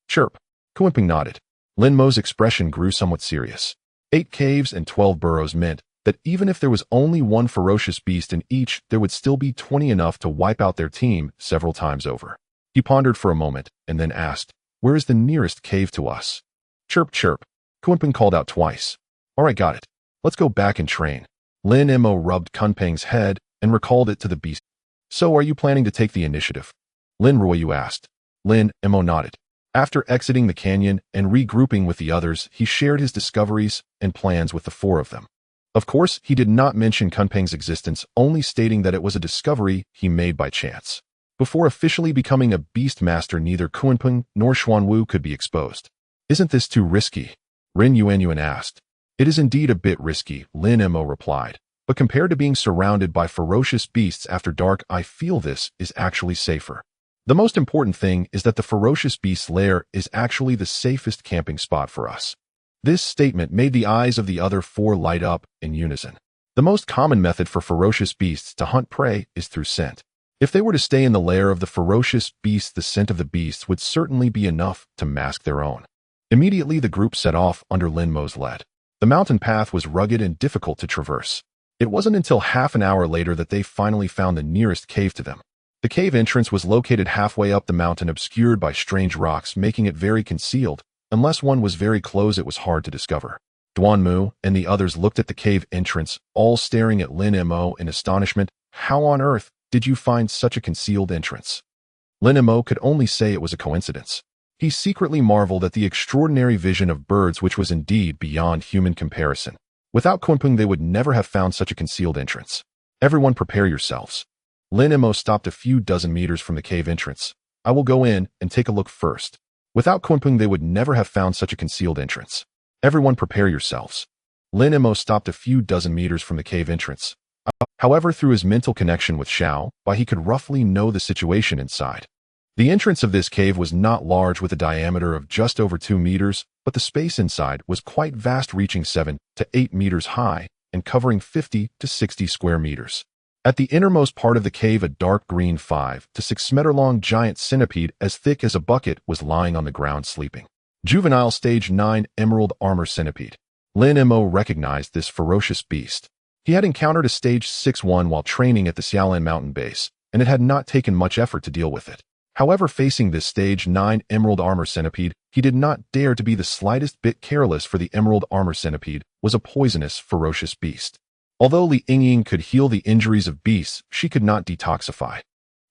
Speaker 1: Chirp. Kunpeng nodded. Lin Mo's expression grew somewhat serious. 8 caves and 12 burrows meant that even if there was only 1 ferocious beast in each, there would still be 20, enough to wipe out their team several times over. He pondered for a moment and then asked, where is the nearest cave to us? Chirp, chirp. Kunpeng called out twice. All right, got it. Let's go back and train. Lin Mo rubbed Kunpeng's head and recalled it to the beast. So are you planning to take the initiative? Lin Ryu asked. Lin Mo nodded. After exiting the canyon and regrouping with the others, he shared his discoveries and plans with the 4 of them. Of course, he did not mention Kunpeng's existence, only stating that it was a discovery he made by chance. Before officially becoming a beast master, neither Kunpeng nor Xuanwu could be exposed. Isn't this too risky? Rin Yuan asked. It is indeed a bit risky, Lin Mo replied. But compared to being surrounded by ferocious beasts after dark, I feel this is actually safer. The most important thing is that the ferocious beast's lair is actually the safest camping spot for us. This statement made the eyes of the other 4 light up in unison. The most common method for ferocious beasts to hunt prey is through scent. If they were to stay in the lair of the ferocious beast, the scent of the beasts would certainly be enough to mask their own. Immediately, the group set off under Lin Mo's lead. The mountain path was rugged and difficult to traverse. It wasn't until half an hour later that they finally found the nearest cave to them. The cave entrance was located halfway up the mountain, obscured by strange rocks, making it very concealed, Unless one was very close, it was hard to discover. Lin Mo and the others looked at the cave entrance, all staring at Lin Mo in astonishment. How on earth did you find such a concealed entrance? Lin Mo could only say it was a coincidence. He secretly marveled at the extraordinary vision of birds, which was indeed beyond human comparison. Without Kunpung, they would never have found such a concealed entrance. Everyone prepare yourselves. Lin Mo stopped a few dozen meters from the cave entrance. I will go in and take a look first. Without Kunpung, they would never have found such a concealed entrance. Everyone prepare yourselves. Lin Mo stopped a few dozen meters from the cave entrance. However, through his mental connection with Xiao Bai, he could roughly know the situation inside. The entrance of this cave was not large, with a diameter of just over 2 meters, but the space inside was quite vast, reaching 7 to 8 meters high and covering 50 to 60 square meters. At the innermost part of the cave, a dark green 5 to 6 meter long giant centipede as thick as a bucket was lying on the ground sleeping. Juvenile Stage 9 Emerald Armor Centipede. Lin Mo recognized this ferocious beast. He had encountered a Stage 6-1 while training at the Xiaolan mountain base, and it had not taken much effort to deal with it. However, facing this Stage 9 Emerald Armor Centipede, he did not dare to be the slightest bit careless, for the Emerald Armor Centipede was a poisonous, ferocious beast. Although Li Yingying could heal the injuries of beasts, she could not detoxify.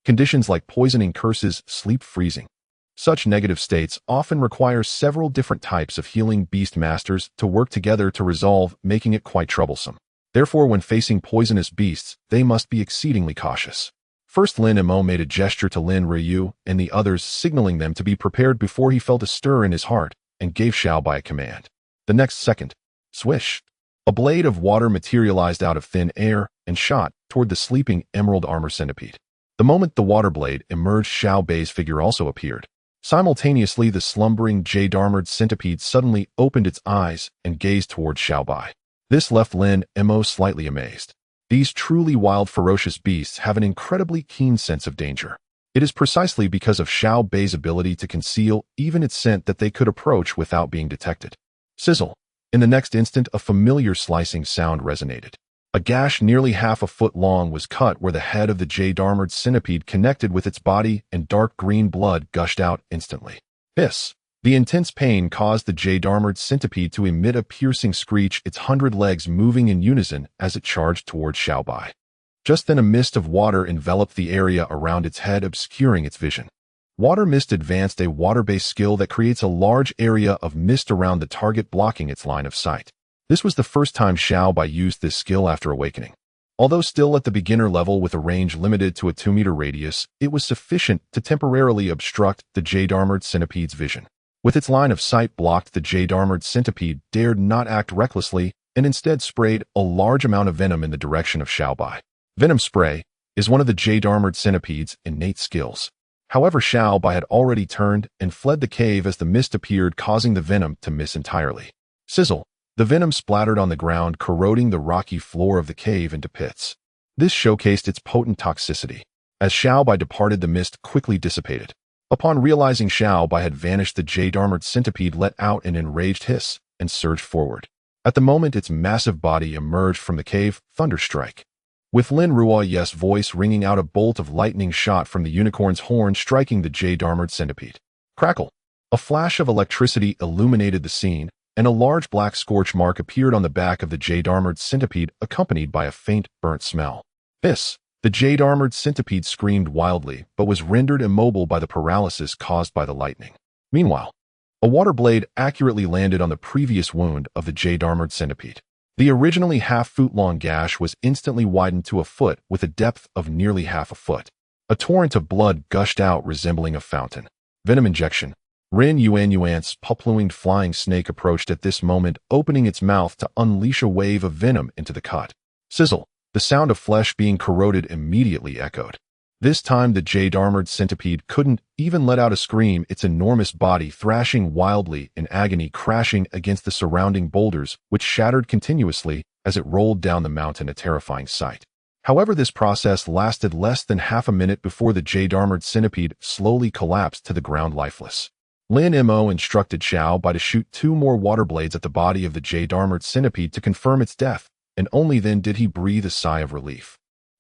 Speaker 1: Conditions like poisoning, curses, sleep, freezing. Such negative states often require several different types of healing beast masters to work together to resolve, making it quite troublesome. Therefore, when facing poisonous beasts, they must be exceedingly cautious. First, Lin Mo made a gesture to Lin Ryu and the others, signaling them to be prepared before he felt a stir in his heart and gave Xiao Bai a command. The next second, swish, a blade of water materialized out of thin air and shot toward the sleeping Emerald Armor Centipede. The moment the water blade emerged, Xiao Bai's figure also appeared. Simultaneously, the slumbering Jade-armored centipede suddenly opened its eyes and gazed toward Xiao Bai. This left Lin Mo slightly amazed. These truly wild, ferocious beasts have an incredibly keen sense of danger. It is precisely because of Xiao Bai's ability to conceal even its scent that they could approach without being detected. Sizzle. In the next instant, a familiar slicing sound resonated. A gash nearly half a foot long was cut where the head of the jade-armored centipede connected with its body, and dark green blood gushed out instantly. Hiss. The intense pain caused the jade-armored centipede to emit a piercing screech, its 100 legs moving in unison as it charged towards Xiao Bai. Just then, a mist of water enveloped the area around its head, obscuring its vision. Water Mist advanced, a water-based skill that creates a large area of mist around the target, blocking its line of sight. This was the first time Xiao Bai used this skill after awakening. Although still at the beginner level with a range limited to a 2-meter radius, it was sufficient to temporarily obstruct the jade-armored centipede's vision. With its line of sight blocked, the jade-armored centipede dared not act recklessly and instead sprayed a large amount of venom in the direction of Xiao Bai. Venom spray is one of the jade-armored centipede's innate skills. However, Xiao Bai had already turned and fled the cave as the mist appeared, causing the venom to miss entirely. Sizzle. The venom splattered on the ground, corroding the rocky floor of the cave into pits. This showcased its potent toxicity. As Xiao Bai departed, the mist quickly dissipated. Upon realizing Xiao Bai had vanished, the jade-armored centipede let out an enraged hiss and surged forward. At the moment its massive body emerged from the cave, Thunderstrike. With Lin Ruoye's voice ringing out, a bolt of lightning shot from the unicorn's horn, striking the jade-armored centipede. Crackle! A flash of electricity illuminated the scene, and a large black scorch mark appeared on the back of the jade-armored centipede, accompanied by a faint, burnt smell. Hiss! The jade-armored centipede screamed wildly, but was rendered immobile by the paralysis caused by the lightning. Meanwhile, a water blade accurately landed on the previous wound of the jade-armored centipede. The originally half-foot-long gash was instantly widened to a foot with a depth of nearly half a foot. A torrent of blood gushed out, resembling a fountain. Venom injection. Ren Yuan's pup-winged flying snake approached at this moment, opening its mouth to unleash a wave of venom into the cut. Sizzle. The sound of flesh being corroded immediately echoed. This time the jade-armored centipede couldn't even let out a scream, its enormous body thrashing wildly in agony, crashing against the surrounding boulders, which shattered continuously as it rolled down the mountain, a terrifying sight. However, this process lasted less than half a minute before the jade-armored centipede slowly collapsed to the ground lifeless. Lin Mo instructed Xiao Bai to shoot 2 more water blades at the body of the jade-armored centipede to confirm its death, and only then did he breathe a sigh of relief.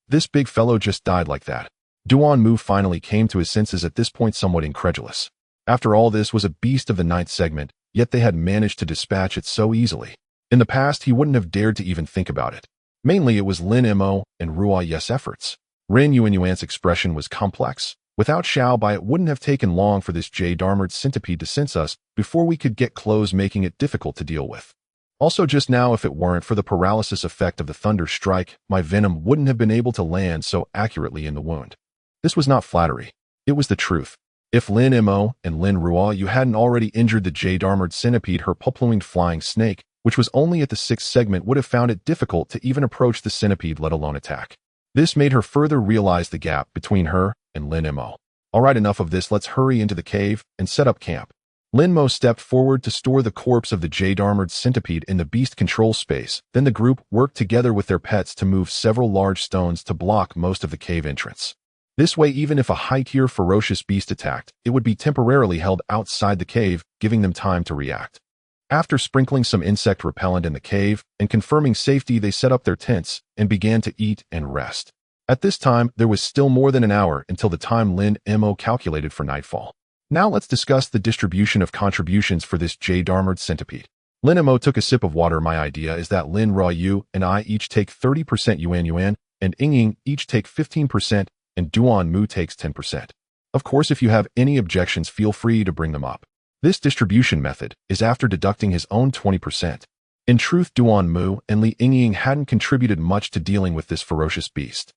Speaker 1: This big fellow just died like that. Lin Mo finally came to his senses at this point, somewhat incredulous. After all, this was a beast of the 9th segment, yet they had managed to dispatch it so easily. In the past, he wouldn't have dared to even think about it. Mainly, it was Lin Mo and Ruo Yes' efforts. Ren Yuanyuan's expression was complex. Without Xiao Bai, it wouldn't have taken long for this jade-armored centipede to sense us before we could get close, making it difficult to deal with. Also, just now, if it weren't for the paralysis effect of the thunder strike, my venom wouldn't have been able to land so accurately in the wound. This was not flattery. It was the truth. If Lin Mo and Lin Ruo you hadn't already injured the jade-armored centipede, her purple-winged flying snake, which was only at the 6th segment, would have found it difficult to even approach the centipede, let alone attack. This made her further realize the gap between her and Lin Mo. Alright, enough of this, let's hurry into the cave and set up camp. Lin Mo stepped forward to store the corpse of the jade-armored centipede in the beast control space. Then the group worked together with their pets to move several large stones to block most of the cave entrance. This way, even if a high-tier ferocious beast attacked, it would be temporarily held outside the cave, giving them time to react. After sprinkling some insect repellent in the cave and confirming safety, they set up their tents and began to eat and rest. At this time, there was still more than an hour until the time Lin Mo calculated for nightfall. Now let's discuss the distribution of contributions for this jade-armored centipede. Lin Mo took a sip of water. My idea is that Lin Ruo and I each take 30% Yuan, and Ying each take 15%, and Duan Mu takes 10%. Of course, if you have any objections, feel free to bring them up. This distribution method is after deducting his own 20%. In truth, Duan Mu and Li Ying hadn't contributed much to dealing with this ferocious beast.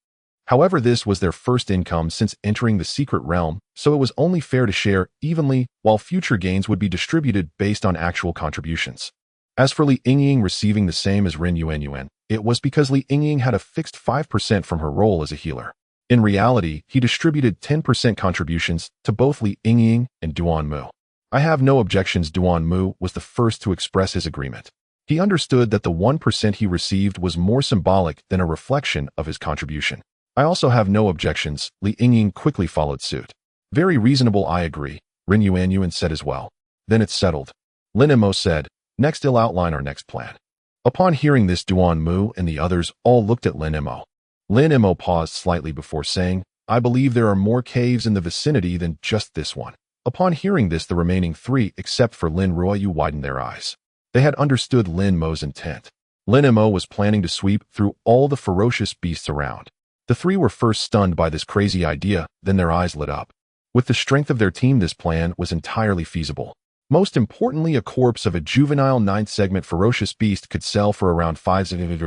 Speaker 1: However, this was their first income since entering the secret realm, so it was only fair to share evenly, while future gains would be distributed based on actual contributions. As for Li Ying receiving the same as Ren Yuanyuan, it was because Li Ying had a fixed 5% from her role as a healer. In reality, he distributed 10% contributions to both Li Ying and Duan Mu. I have no objections. Duan Mu was the first to express his agreement. He understood that the 1% he received was more symbolic than a reflection of his contribution. I also have no objections. Li Ying quickly followed suit. Very reasonable, I agree, Ren Yuanyuan said as well. Then it's settled. Lin Mo said, next I'll outline our next plan. Upon hearing this, Duan Mu and the others all looked at Lin Mo. Lin Mo paused slightly before saying, I believe there are more caves in the vicinity than just this one. Upon hearing this, the remaining 3, except for Lin Ruo, widened their eyes. They had understood Lin Mo's intent. Lin Mo was planning to sweep through all the ferocious beasts around. The 3 were first stunned by this crazy idea, then their eyes lit up. With the strength of their team, this plan was entirely feasible. Most importantly, a corpse of a juvenile 9th segment ferocious beast could sell for around 500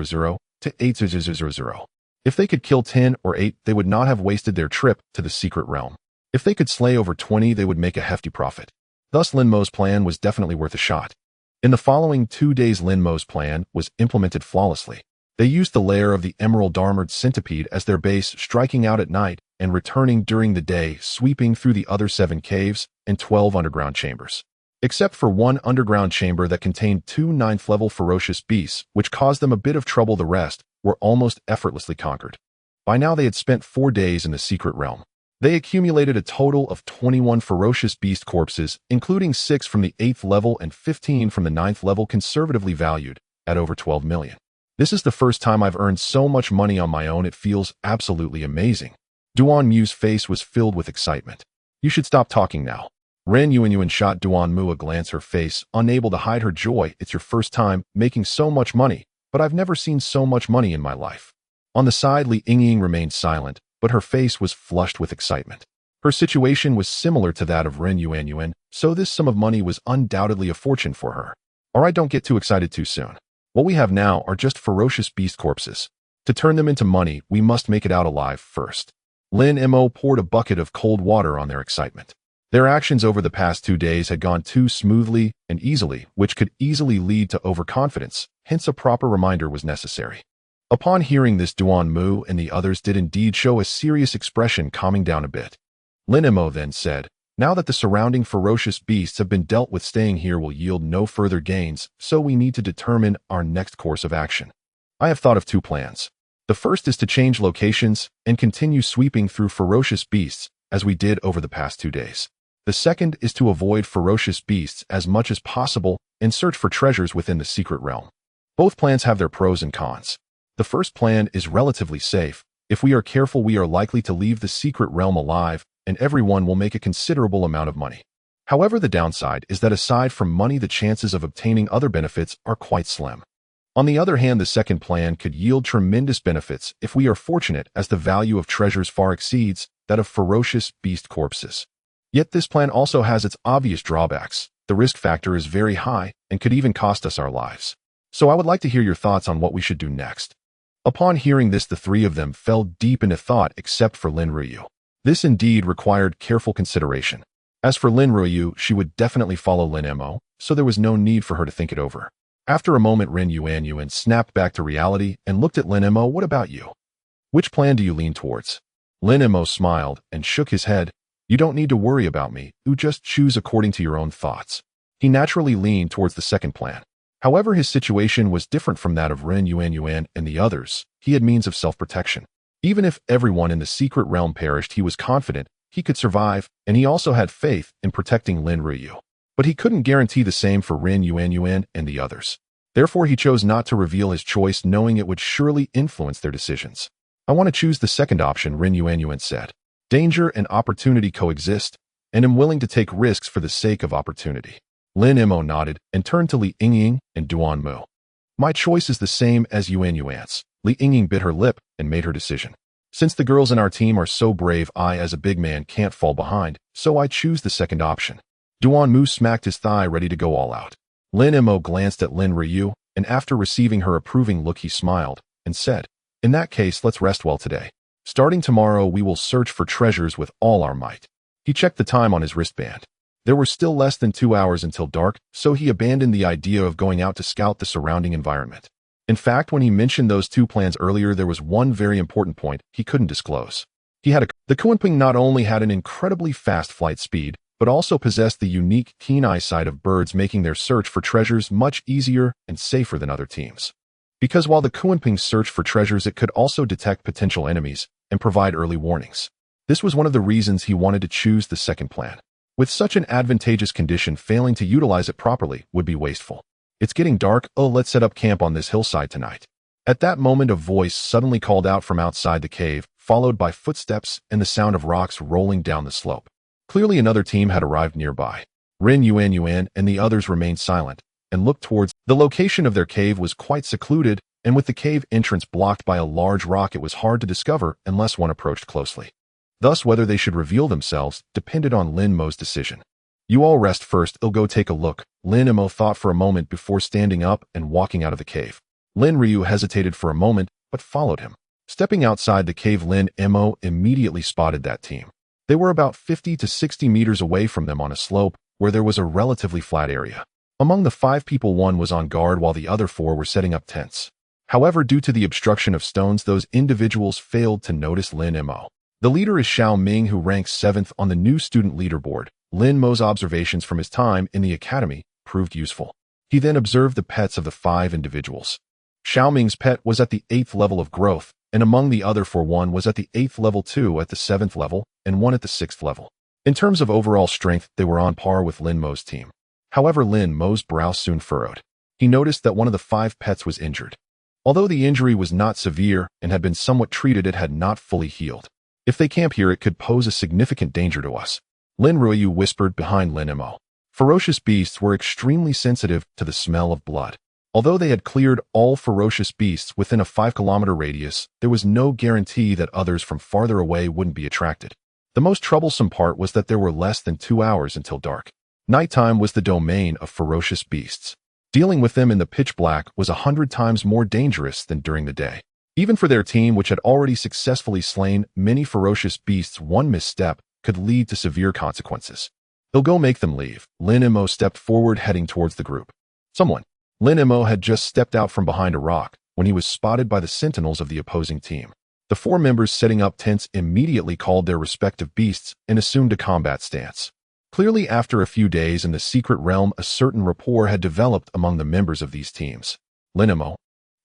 Speaker 1: to 800. If they could kill 10 or 8, they would not have wasted their trip to the secret realm. If they could slay over 20, they would make a hefty profit. Thus, Lin Mo's plan was definitely worth a shot. In the following 2 days, Lin Mo's plan was implemented flawlessly. They used the lair of the emerald-armored centipede as their base, striking out at night and returning during the day, sweeping through the other 7 caves and 12 underground chambers. Except for one underground chamber that contained 2 9th-level ferocious beasts, which caused them a bit of trouble, the rest were almost effortlessly conquered. By now, they had spent 4 days in the secret realm. They accumulated a total of 21 ferocious beast corpses, including 6 from the 8th level and 15 from the 9th level, conservatively valued at over 12 million. This is the first time I've earned so much money on my own. It feels absolutely amazing. Duan Mu's face was filled with excitement. You should stop talking now. Ren Yuanyuan shot Duan Mu a glance, her face unable to hide her joy. It's your first time making so much money, but I've never seen so much money in my life. On the side, Li Ying remained silent, but her face was flushed with excitement. Her situation was similar to that of Ren Yuanyuan, so this sum of money was undoubtedly a fortune for her. Alright, don't get too excited too soon. What we have now are just ferocious beast corpses. To turn them into money, we must make it out alive first. Lin Mo poured a bucket of cold water on their excitement. Their actions over the past 2 days had gone too smoothly and easily, which could easily lead to overconfidence, hence a proper reminder was necessary. Upon hearing this, Duan Mu and the others did indeed show a serious expression, calming down a bit. Lin Mo then said, now that the surrounding ferocious beasts have been dealt with, staying here will yield no further gains, so we need to determine our next course of action. I have thought of 2 plans. The first is to change locations and continue sweeping through ferocious beasts as we did over the past 2 days. The second is to avoid ferocious beasts as much as possible and search for treasures within the secret realm. Both plans have their pros and cons. The first plan is relatively safe. If we are careful, we are likely to leave the secret realm alive, and everyone will make a considerable amount of money. However, the downside is that aside from money, the chances of obtaining other benefits are quite slim. On the other hand, the second plan could yield tremendous benefits if we are fortunate, as the value of treasures far exceeds that of ferocious beast corpses. Yet this plan also has its obvious drawbacks. The risk factor is very high and could even cost us our lives. So I would like to hear your thoughts on what we should do next. Upon hearing this, the three of them fell deep into thought except for Lin Ruyu. This indeed required careful consideration. As for Lin Ruyu, she would definitely follow Lin Mo, so there was no need for her to think it over. After a moment, Ren Yuan snapped back to reality and looked at Lin Mo. What about you? Which plan do you lean towards? Lin Mo smiled and shook his head. You don't need to worry about me, you just choose according to your own thoughts. He naturally leaned towards the second plan. However, his situation was different from that of Ren Yuan and the others. He had means of self-protection. Even if everyone in the secret realm perished, he was confident he could survive, and he also had faith in protecting Lin Ruyu. But he couldn't guarantee the same for Ren Yuan and the others. Therefore, he chose not to reveal his choice, knowing it would surely influence their decisions. I want to choose the second option, Ren Yuan said. Danger and opportunity coexist, and am willing to take risks for the sake of opportunity. Lin Mo nodded and turned to Li Yingying and Duan Mu. My choice is the same as Yuan's. Li Yingying bit her lip and made her decision. Since the girls in our team are so brave, I as a big man can't fall behind, so I choose the second option. Duan Mu smacked his thigh, ready to go all out. Lin Mo glanced at Lin Ruyu, and after receiving her approving look, he smiled and said, In that case, let's rest well today. Starting tomorrow, we will search for treasures with all our might. He checked the time on his wristband. There were still less than 2 hours until dark, so he abandoned the idea of going out to scout the surrounding environment. In fact, when he mentioned those two plans earlier, there was one very important point he couldn't disclose. The Kunping not only had an incredibly fast flight speed, but also possessed the unique keen eyesight of birds, making their search for treasures much easier and safer than other teams. Because while the Kunping searched for treasures, it could also detect potential enemies and provide early warnings. This was one of the reasons he wanted to choose the second plan. With such an advantageous condition, failing to utilize it properly would be wasteful. It's getting dark. Oh, let's set up camp on this hillside tonight. At that moment, a voice suddenly called out from outside the cave, followed by footsteps and the sound of rocks rolling down the slope. Clearly another team had arrived nearby. Ren Yuan and the others remained silent and looked towards the location of their cave. Was quite secluded, and with the cave entrance blocked by a large rock, it was hard to discover unless one approached closely. Thus, whether they should reveal themselves depended on Lin Mo's decision. You all rest first, I'll go take a look. Lin Mo thought for a moment before standing up and walking out of the cave. Lin Ruyu hesitated for a moment, but followed him. Stepping outside the cave, Lin Mo immediately spotted that team. They were about 50 to 60 meters away from them on a slope where there was a relatively flat area. Among the 5 people, one was on guard while the other 4 were setting up tents. However, due to the obstruction of stones, those individuals failed to notice Lin Mo. The leader is Xiao Ming, who ranks 7th on the new student leaderboard. Lin Mo's observations from his time in the academy proved useful. He then observed the pets of the 5 individuals. Xiao Ming's pet was at the 8th level of growth, and among the other 4, one was at the 8th level, 2 at the 7th level, and 1 at the 6th level. In terms of overall strength, they were on par with Lin Mo's team. However, Lin Mo's brow soon furrowed. He noticed that one of the 5 pets was injured. Although the injury was not severe and had been somewhat treated, it had not fully healed. If they camp here, it could pose a significant danger to us. Lin Ruyu whispered behind Lin Mo. Ferocious beasts were extremely sensitive to the smell of blood. Although they had cleared all ferocious beasts within a 5-kilometer radius, there was no guarantee that others from farther away wouldn't be attracted. The most troublesome part was that there were less than 2 hours until dark. Nighttime was the domain of ferocious beasts. Dealing with them in the pitch black was 100 times more dangerous than during the day. Even for their team, which had already successfully slain many ferocious beasts, one misstep could lead to severe consequences. They'll go make them leave. Lin Mo stepped forward, heading towards the group. Lin Mo had just stepped out from behind a rock when he was spotted by the sentinels of the opposing team. The 4 members setting up tents immediately called their respective beasts and assumed a combat stance. Clearly, after a few days in the secret realm, a certain rapport had developed among the members of these teams. Lin Mo,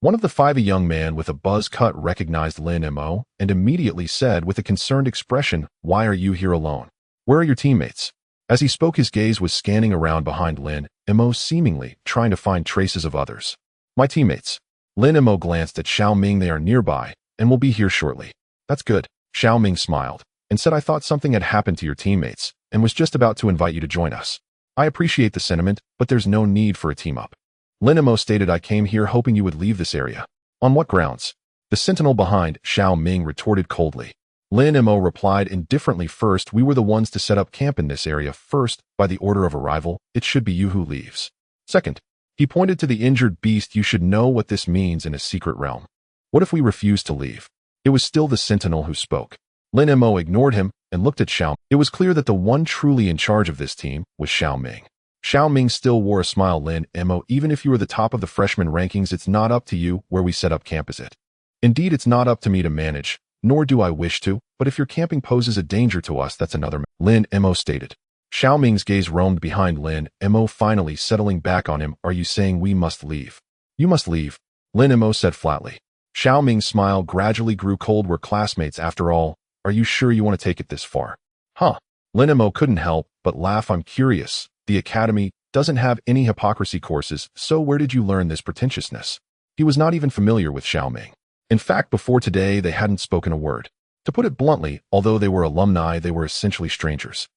Speaker 1: one of the 5, a young man with a buzz cut, recognized Lin Mo and immediately said with a concerned expression, "Why are you here alone? Where are your teammates?" As he spoke, his gaze was scanning around behind Lin Mo, seemingly trying to find traces of others. "My teammates." Lin Mo glanced at Xiao Ming. "They are nearby and will be here shortly." "That's good." Xiao Ming smiled and said, "I thought something had happened to your teammates and was just about to invite you to join us. I appreciate the sentiment, but there's no need for a team-up. Lin Mo stated, I came here hoping you would leave this area. On what grounds? The sentinel behind Xiao Ming retorted coldly. Lin Mo replied indifferently, first, we were the ones to set up camp in this area. First, by the order of arrival, it should be you who leaves. Second, he pointed to the injured beast. You should know what this means in a secret realm. What if we refuse to leave? It was still the sentinel who spoke. Lin Mo ignored him and looked at Xiao. It was clear that the one truly in charge of this team was Xiao Ming. Xiao Ming still wore a smile. Lin Mo, even if you are the top of the freshman rankings, it's not up to you where we set up camp, is it? Indeed, it's not up to me to manage, nor do I wish to, but if your camping poses a danger to us, that's another matter. Lin Mo stated. Xiao Ming's gaze roamed behind Lin Mo, finally settling back on him. Are you saying we must leave? You must leave, Lin Mo said flatly. Xiao Ming's smile gradually grew cold. We're classmates after all. Are you sure you want to take it this far? Huh. Lin Mo couldn't help but laugh. I'm curious. The academy doesn't have any hypocrisy courses, so where did you learn this pretentiousness? He was not even familiar with Xiao Ming. In fact, before today, they hadn't spoken a word. To put it bluntly, although they were alumni, they were essentially strangers.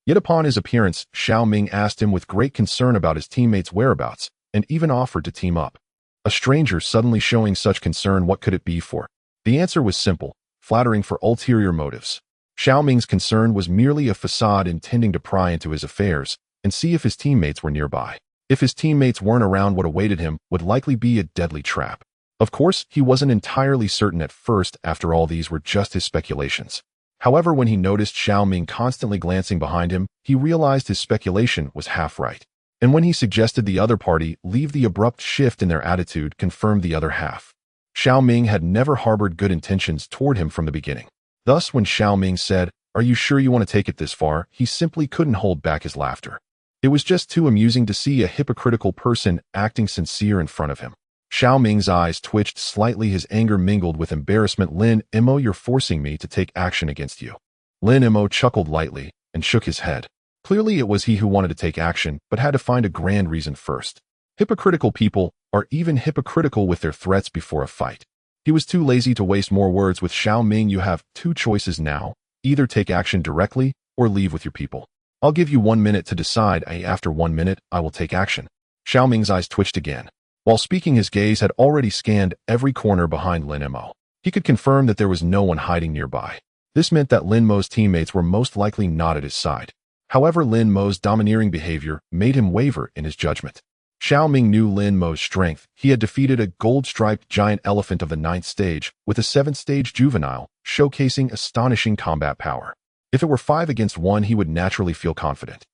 Speaker 1: Yet upon his appearance, Xiao Ming asked him with great concern about his teammates' whereabouts, and even offered to team up. A stranger suddenly showing such concern, what could it be for? The answer was simple, flattering for ulterior motives. Xiao Ming's concern was merely a facade intending to pry into his affairs and see if his teammates were nearby. If his teammates weren't around, what awaited him would likely be a deadly trap. Of course, he wasn't entirely certain at first. After all, these were just his speculations. However, when he noticed Xiao Ming constantly glancing behind him, he realized his speculation was half right. And when he suggested the other party leave, the abrupt shift in their attitude confirmed the other half. Xiao Ming had never harbored good intentions toward him from the beginning. Thus, when Xiao Ming said, "Are you sure you want to take it this far?" he simply couldn't hold back his laughter. It was just too amusing to see a hypocritical person acting sincere in front of him. Xiao Ming's eyes twitched slightly, his anger mingled with embarrassment. Lin Mo, you're forcing me to take action against you. Lin Mo chuckled lightly and shook his head. Clearly it was he who wanted to take action, but had to find a grand reason first. Hypocritical people are even hypocritical with their threats before a fight. He was too lazy to waste more words with Xiao Ming. You have two choices now. Either take action directly or leave with your people. I'll give you 1 minute to decide. After 1 minute, I will take action. Xiao Ming's eyes twitched again. While speaking, his gaze had already scanned every corner behind Lin Mo. He could confirm that there was no one hiding nearby. This meant that Lin Mo's teammates were most likely not at his side. However, Lin Mo's domineering behavior made him waver in his judgment. Xiao Ming knew Lin Mo's strength. He had defeated a gold-striped giant elephant of the 9th stage with a 7th-stage juvenile, showcasing astonishing combat power. If it were 5 against 1, he would naturally feel confident.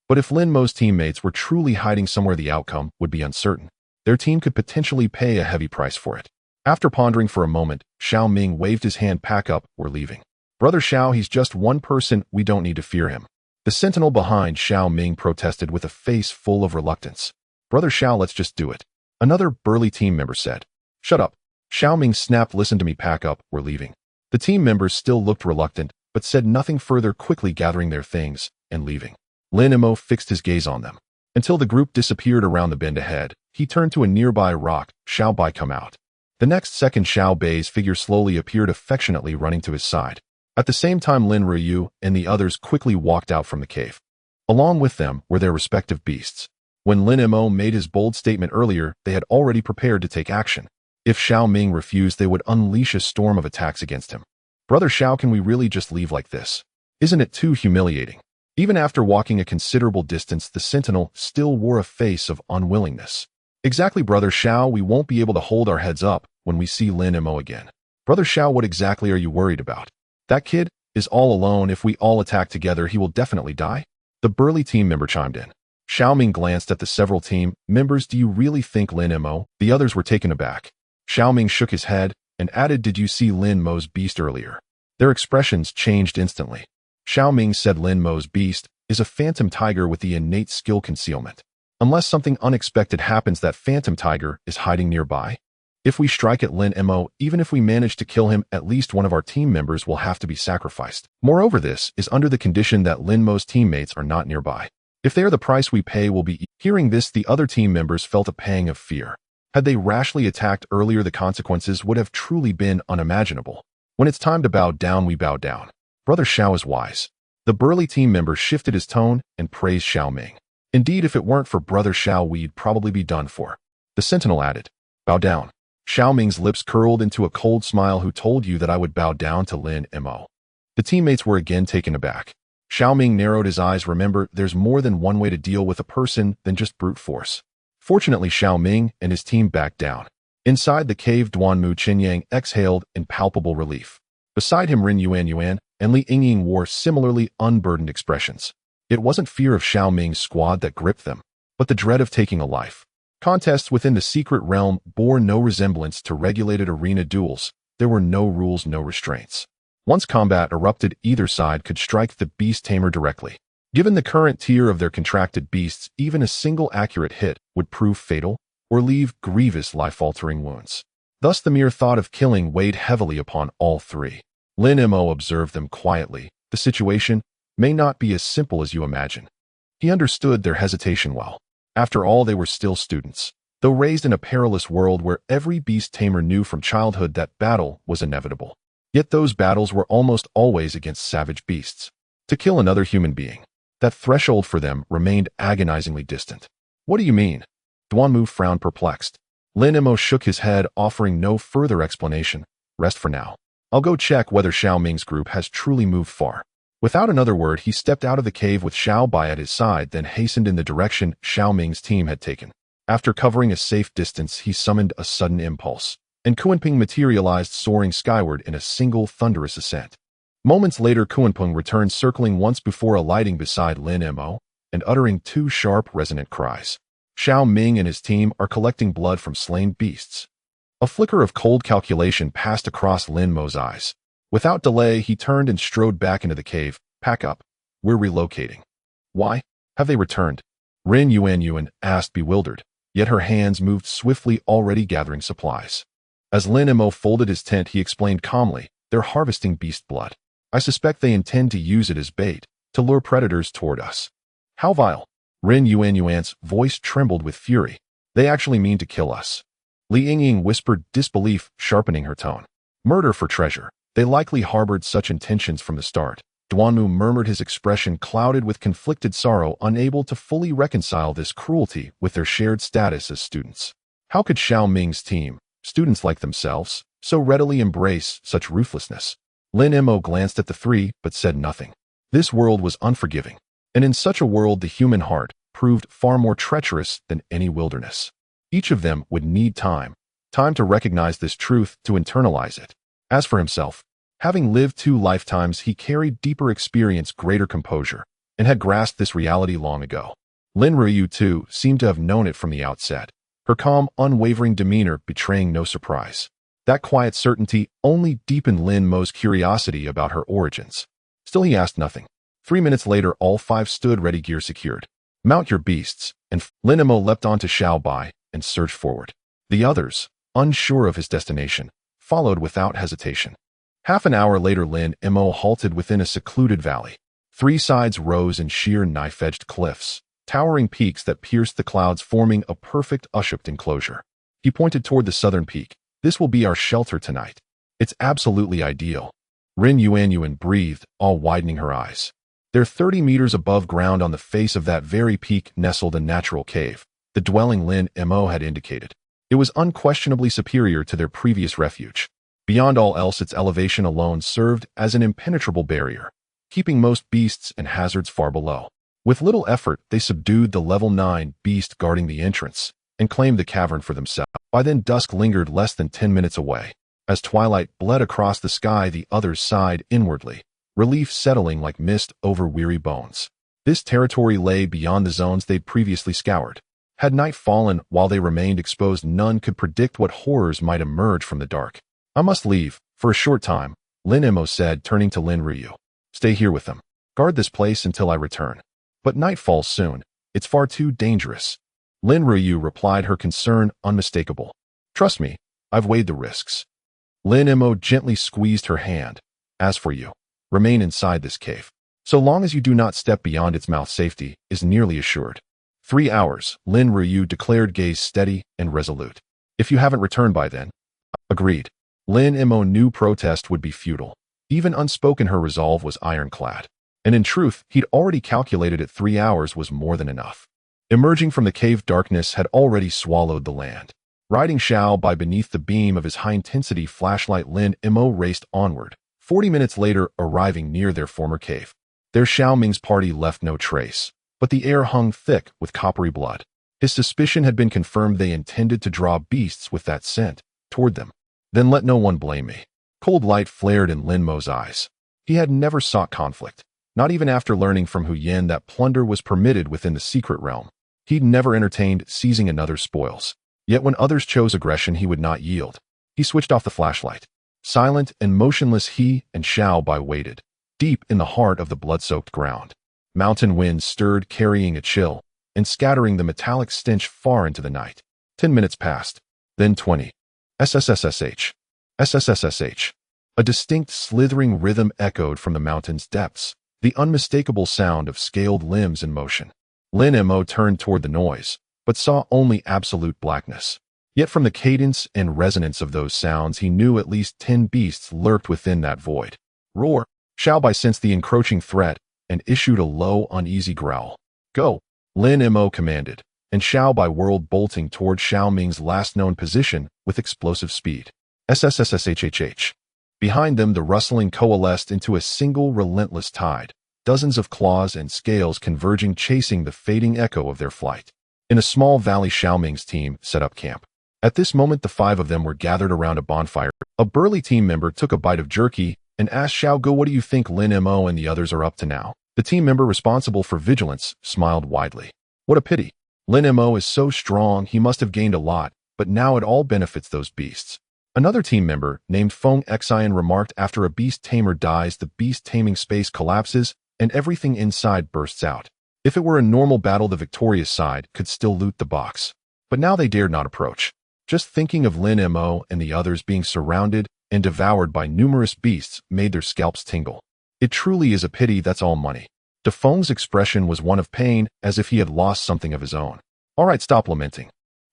Speaker 1: But if Lin Mo's teammates were truly hiding somewhere, the outcome would be uncertain. Their team could potentially pay a heavy price for it. After pondering for a moment, Xiao Ming waved his hand. Pack up, we're leaving. Brother Xiao, he's just one person, we don't need to fear him. The sentinel behind Xiao Ming protested with a face full of reluctance. Brother Xiao, let's just do it. Another burly team member said. Shut up. Xiao Ming snapped. Listen to me, pack up, we're leaving. The team members still looked reluctant, but said nothing further, quickly gathering their things and leaving. Lin Mo fixed his gaze on them. Until the group disappeared around the bend ahead, he turned to a nearby rock. Xiao Bai, come out. The next second, Xiao Bai's figure slowly appeared, affectionately running to his side. At the same time, Lin Ryu and the others quickly walked out from the cave. Along with them were their respective beasts. When Lin Mo made his bold statement earlier, they had already prepared to take action. If Xiao Ming refused, they would unleash a storm of attacks against him. Brother Xiao, can we really just leave like this? Isn't it too humiliating? Even after walking a considerable distance, the sentinel still wore a face of unwillingness. Exactly, Brother Xiao, we won't be able to hold our heads up when we see Lin Mo again. Brother Xiao, what exactly are you worried about? That kid is all alone. If we all attack together, he will definitely die. The burly team member chimed in. Xiao Ming glanced at the several team members. Do you really think Lin Mo? The others were taken aback. Xiao Ming shook his head and added, did you see Lin Mo's beast earlier? Their expressions changed instantly. Xiao Ming said Lin Mo's beast is a phantom tiger with the innate skill concealment. Unless something unexpected happens, that phantom tiger is hiding nearby. If we strike at Lin Mo, even if we manage to kill him, at least one of our team members will have to be sacrificed. Moreover, this is under the condition that Lin Mo's teammates are not nearby. If they are, the price we pay will be. Hearing this, the other team members felt a pang of fear. Had they rashly attacked earlier, the consequences would have truly been unimaginable. When it's time to bow down, we bow down. Brother Xiao is wise. The burly team member shifted his tone and praised Xiao Ming. Indeed, if it weren't for Brother Xiao, we'd probably be done for. The sentinel added. Bow down. Xiao Ming's lips curled into a cold smile. Who told you that I would bow down to Lin Mo? The teammates were again taken aback. Xiao Ming narrowed his eyes. Remember, there's more than one way to deal with a person than just brute force. Fortunately, Xiao Ming and his team backed down. Inside the cave, Duanmu Qinyang exhaled in palpable relief. Beside him, Rin Yuan and Li Yingying wore similarly unburdened expressions. It wasn't fear of Xiao Ming's squad that gripped them, but the dread of taking a life. Contests within the secret realm bore no resemblance to regulated arena duels. There were no rules, no restraints. Once combat erupted, either side could strike the beast tamer directly. Given the current tier of their contracted beasts, even a single accurate hit would prove fatal or leave grievous life-altering wounds. Thus, the mere thought of killing weighed heavily upon all three. Lin Mo observed them quietly. The situation may not be as simple as you imagine. He understood their hesitation well. After all, they were still students, though raised in a perilous world where every beast tamer knew from childhood that battle was inevitable. Yet those battles were almost always against savage beasts. To kill another human being, that threshold for them remained agonizingly distant. What do you mean? Duanmu frowned, perplexed. Lin Mo shook his head, offering no further explanation. Rest for now. I'll go check whether Xiao Ming's group has truly moved far. Without another word, he stepped out of the cave with Xiao Bai at his side, then hastened in the direction Xiao Ming's team had taken. After covering a safe distance, he summoned a sudden impulse, and Kuanping materialized, soaring skyward in a single thunderous ascent. Moments later, Kuanping returned, circling once before alighting beside Lin Mo and uttering two sharp, resonant cries. Xiao Ming and his team are collecting blood from slain beasts. A flicker of cold calculation passed across Lin Mo's eyes. Without delay, he turned and strode back into the cave. Pack up. We're relocating. Why? Have they returned? Rin Yuan asked, bewildered, yet her hands moved swiftly, already gathering supplies. As Lin Mo folded his tent, he explained calmly, they're harvesting beast blood. I suspect they intend to use it as bait, to lure predators toward us. How vile. Rin Yuan's voice trembled with fury. They actually mean to kill us. Li Yingying whispered, disbelief sharpening her tone. Murder for treasure. They likely harbored such intentions from the start. Duanmu murmured, his expression clouded with conflicted sorrow, unable to fully reconcile this cruelty with their shared status as students. How could Xiao Ming's team, students like themselves, so readily embrace such ruthlessness? Lin Mo glanced at the three, but said nothing. This world was unforgiving, and in such a world the human heart proved far more treacherous than any wilderness. Each of them would need time to recognize this truth, to internalize it. As for himself, having lived 2 lifetimes, he carried deeper experience, greater composure, and had grasped this reality long ago. Lin Ruyu, too, seemed to have known it from the outset, her calm, unwavering demeanor betraying no surprise. That quiet certainty only deepened Lin Mo's curiosity about her origins. Still, he asked nothing. 3 minutes later, all 5 stood ready, gear secured. Mount your beasts, and Lin Mo leapt onto Xiao Bai and surged forward. The others, unsure of his destination, followed without hesitation. Half an hour later, Lin Mo halted within a secluded valley. 3 sides rose in sheer knife-edged cliffs, towering peaks that pierced the clouds, forming a perfect U-shaped enclosure. He pointed toward the southern peak. This will be our shelter tonight. It's absolutely ideal. Rin Yuan breathed, all widening her eyes. They're 30 meters above ground. On the face of that very peak nestled a natural cave, the dwelling Lin Mo had indicated. It was unquestionably superior to their previous refuge. Beyond all else, its elevation alone served as an impenetrable barrier, keeping most beasts and hazards far below. With little effort, they subdued the level 9 beast guarding the entrance and claimed the cavern for themselves. By then, dusk lingered less than 10 minutes away. As twilight bled across the sky, the others sighed inwardly, relief settling like mist over weary bones. This territory lay beyond the zones they'd previously scoured. Had night fallen while they remained exposed, none could predict what horrors might emerge from the dark. I must leave, for a short time, Lin Mo said, turning to Lin Ruyu. Stay here with them. Guard this place until I return. But night falls soon. It's far too dangerous. Lin Ruyu replied, her concern unmistakable. Trust me, I've weighed the risks. Lin Mo gently squeezed her hand. As for you, remain inside this cave. So long as you do not step beyond its mouth, safety is nearly assured. 3 hours, Lin Ruyu declared, gaze steady and resolute. If you haven't returned by then. Agreed. Lin Mo knew protest would be futile. Even unspoken, her resolve was ironclad. And in truth, he'd already calculated it 3 hours was more than enough. Emerging from the cave, darkness had already swallowed the land. Riding Xiao by beneath the beam of his high-intensity flashlight, Lin Mo raced onward, 40 minutes later arriving near their former cave. There Xiao Ming's party left no trace, but the air hung thick with coppery blood. His suspicion had been confirmed. They intended to draw beasts with that scent toward them. Then let no one blame me. Cold light flared in Lin Mo's eyes. He had never sought conflict, not even after learning from Hu Yin that plunder was permitted within the secret realm. He'd never entertained seizing another's spoils. Yet when others chose aggression, he would not yield. He switched off the flashlight. Silent and motionless, he and Xiao Bai waited, deep in the heart of the blood-soaked ground. Mountain winds stirred, carrying a chill and scattering the metallic stench far into the night. 10 minutes passed, then 20. SSSSH. SSSSH. A distinct slithering rhythm echoed from the mountain's depths, the unmistakable sound of scaled limbs in motion. Lin Mo turned toward the noise, but saw only absolute blackness. Yet from the cadence and resonance of those sounds, he knew at least 10 beasts lurked within that void. Roar! Xiao Bai sensed the encroaching threat and issued a low, uneasy growl. Go! Lin Mo commanded, and Xiao Bai whirled, bolting toward Xiao Ming's last known position with explosive speed. SSSSHHH. Behind them, the rustling coalesced into a single relentless tide, dozens of claws and scales converging, chasing the fading echo of their flight. In a small valley, Xiao Ming's team set up camp. At this moment, the 5 of them were gathered around a bonfire. A burly team member took a bite of jerky and asked Xiao Go, "What do you think Lin Mo and the others are up to now?" The team member responsible for vigilance smiled widely. What a pity. Lin Mo is so strong, he must have gained a lot, but now it all benefits those beasts. Another team member, named Feng Xian, remarked, after a beast tamer dies, the beast taming space collapses and everything inside bursts out. If it were a normal battle, the victorious side could still loot the box. But now they dared not approach. Just thinking of Lin Mo and the others being surrounded and devoured by numerous beasts made their scalps tingle. It truly is a pity, that's all money. De Feng's expression was one of pain, as if he had lost something of his own. All right, stop lamenting.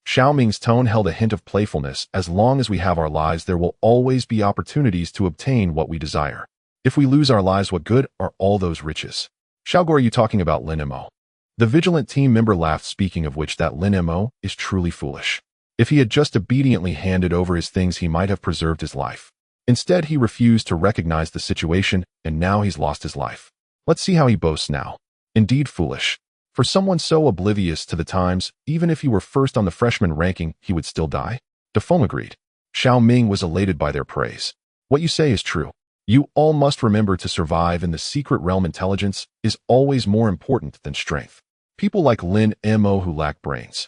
Speaker 1: Xiao Ming's tone held a hint of playfulness. As long as we have our lives, there will always be opportunities to obtain what we desire. If we lose our lives, what good are all those riches? Xiao Go, are you talking about Lin Mo? The vigilant team member laughed. Speaking of which, that Lin Mo is truly foolish. If he had just obediently handed over his things, he might have preserved his life. Instead, he refused to recognize the situation, and now he's lost his life. Let's see how he boasts now. Indeed foolish. For someone so oblivious to the times, even if he were first on the freshman ranking, he would still die? De Feng agreed. Xiao Ming was elated by their praise. What you say is true. You all must remember, to survive in the secret realm, intelligence is always more important than strength. People like Lin Mo who lack brains.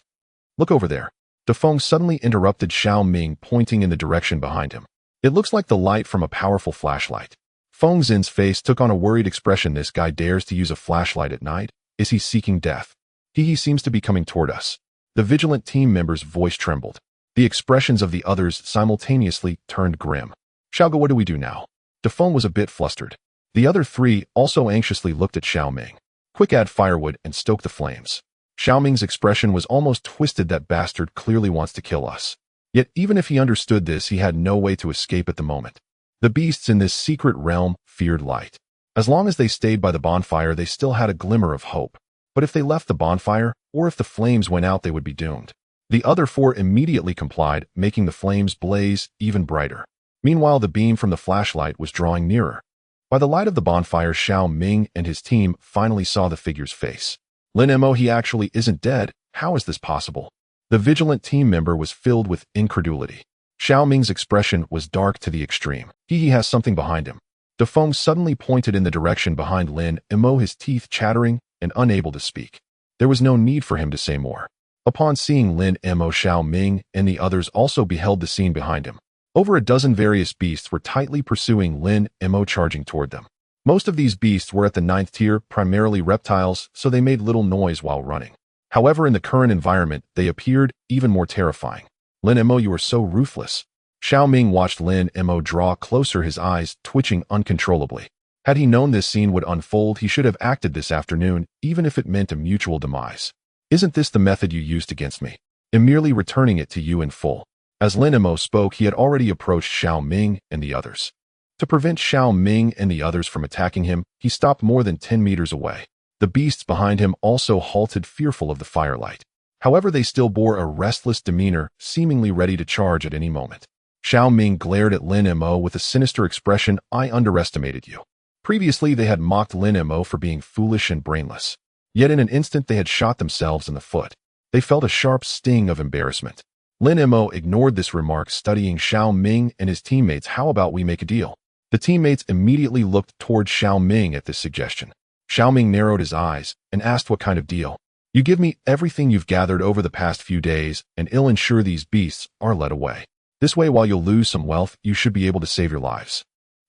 Speaker 1: Look over there. De Feng suddenly interrupted Xiao Ming, pointing in the direction behind him. It looks like the light from a powerful flashlight. Feng Xin's face took on a worried expression. This guy dares to use a flashlight at night? Is he seeking death? He seems to be coming toward us. The vigilant team member's voice trembled. The expressions of the others simultaneously turned grim. Xiao Go, what do we do now? De Feng was a bit flustered. The other 3 also anxiously looked at Xiao Ming. Quick, add firewood and stoke the flames. Xiao Ming's expression was almost twisted. That bastard clearly wants to kill us. Yet even if he understood this, he had no way to escape at the moment. The beasts in this secret realm feared light. As long as they stayed by the bonfire, they still had a glimmer of hope. But if they left the bonfire, or if the flames went out, they would be doomed. The other 4 immediately complied, making the flames blaze even brighter. Meanwhile, the beam from the flashlight was drawing nearer. By the light of the bonfire, Xiao Ming and his team finally saw the figure's face. Lin Mo, he actually isn't dead. How is this possible? The vigilant team member was filled with incredulity. Xiao Ming's expression was dark to the extreme. He has something behind him. De Feng suddenly pointed in the direction behind Lin Mo, his teeth chattering and unable to speak. There was no need for him to say more. Upon seeing Lin Mo, Xiao Ming and the others also beheld the scene behind him. Over a dozen various beasts were tightly pursuing Lin Mo, charging toward them. Most of these beasts were at the 9th tier, primarily reptiles, so they made little noise while running. However, in the current environment, they appeared even more terrifying. Lin Mo, you are so ruthless. Xiao Ming watched Lin Mo draw closer, his eyes twitching uncontrollably. Had he known this scene would unfold, he should have acted this afternoon, even if it meant a mutual demise. Isn't this the method you used against me? I'm merely returning it to you in full. As Lin Mo spoke, he had already approached Xiao Ming and the others. To prevent Xiao Ming and the others from attacking him, he stopped more than 10 meters away. The beasts behind him also halted, fearful of the firelight. However, they still bore a restless demeanor, seemingly ready to charge at any moment. Xiao Ming glared at Lin Mo with a sinister expression. I underestimated you. Previously, they had mocked Lin Mo for being foolish and brainless. Yet in an instant, they had shot themselves in the foot. They felt a sharp sting of embarrassment. Lin Mo ignored this remark, studying Xiao Ming and his teammates. How about we make a deal? The teammates immediately looked toward Xiao Ming at this suggestion. Xiao Ming narrowed his eyes and asked, what kind of deal? You give me everything you've gathered over the past few days, and I'll ensure these beasts are led away. This way, while you'll lose some wealth, you should be able to save your lives.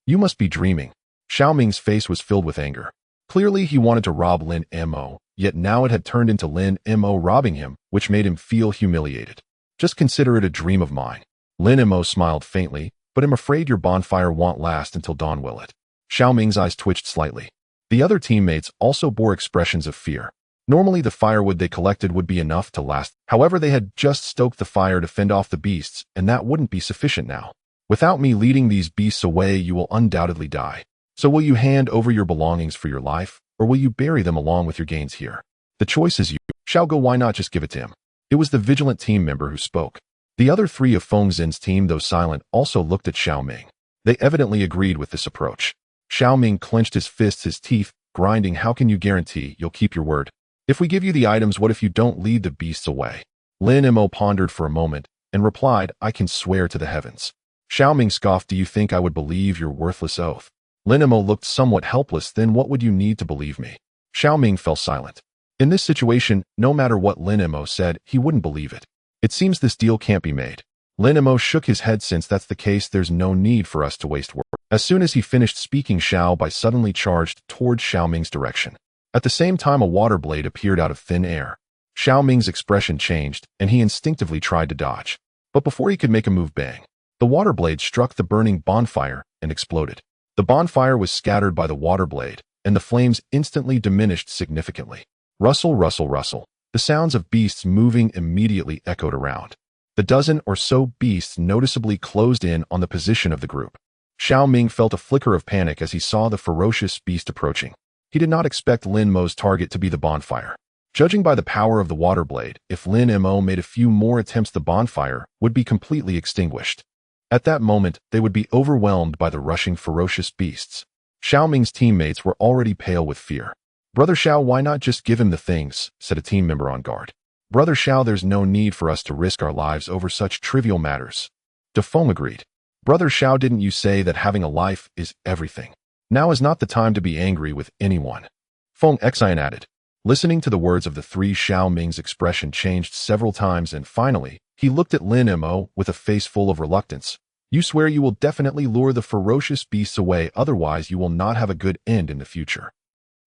Speaker 1: You must be dreaming. Xiao Ming's face was filled with anger. Clearly, he wanted to rob Lin Mo, yet now it had turned into Lin Mo robbing him, which made him feel humiliated. Just consider it a dream of mine. Lin Mo smiled faintly, but I'm afraid your bonfire won't last until dawn, will it? Xiao Ming's eyes twitched slightly. The other teammates also bore expressions of fear. Normally, the firewood they collected would be enough to last. However, they had just stoked the fire to fend off the beasts, and that wouldn't be sufficient now. Without me leading these beasts away, you will undoubtedly die. So will you hand over your belongings for your life, or will you bury them along with your gains here? The choice is you. Xiao Go, why not just give it to him? It was the vigilant team member who spoke. The other three of Feng Xin's team, though silent, also looked at Xiao Ming. They evidently agreed with this approach. Xiao Ming clenched his fists, his teeth grinding. How can you guarantee you'll keep your word? If we give you the items, what if you don't lead the beasts away? Lin Mo pondered for a moment and replied, I can swear to the heavens. Xiao Ming scoffed, do you think I would believe your worthless oath? Lin Mo looked somewhat helpless. Then what would you need to believe me? Xiao Ming fell silent. In this situation, no matter what Lin Mo said, he wouldn't believe it. It seems this deal can't be made. Lin Mo shook his head. Since that's the case, there's no need for us to waste words. As soon as he finished speaking, Xiao Bai suddenly charged towards Xiao Ming's direction. At the same time, a water blade appeared out of thin air. Xiao Ming's expression changed, and he instinctively tried to dodge. But before he could make a move, bang! The water blade struck the burning bonfire and exploded. The bonfire was scattered by the water blade, and the flames instantly diminished significantly. Rustle, rustle, rustle. The sounds of beasts moving immediately echoed around. The dozen or so beasts noticeably closed in on the position of the group. Xiao Ming felt a flicker of panic as he saw the ferocious beast approaching. He did not expect Lin Mo's target to be the bonfire. Judging by the power of the water blade, if Lin Mo made a few more attempts, the bonfire would be completely extinguished. At that moment, they would be overwhelmed by the rushing ferocious beasts. Xiao Ming's teammates were already pale with fear. Brother Xiao, why not just give him the things, said a team member on guard. Brother Xiao, there's no need for us to risk our lives over such trivial matters. De Feng agreed. Brother Xiao, didn't you say that having a life is everything? Now is not the time to be angry with anyone. Feng Xian added. Listening to the words of the three, Xiao Ming's expression changed several times, and finally, he looked at Lin Mo with a face full of reluctance. You swear you will definitely lure the ferocious beasts away, otherwise you will not have a good end in the future.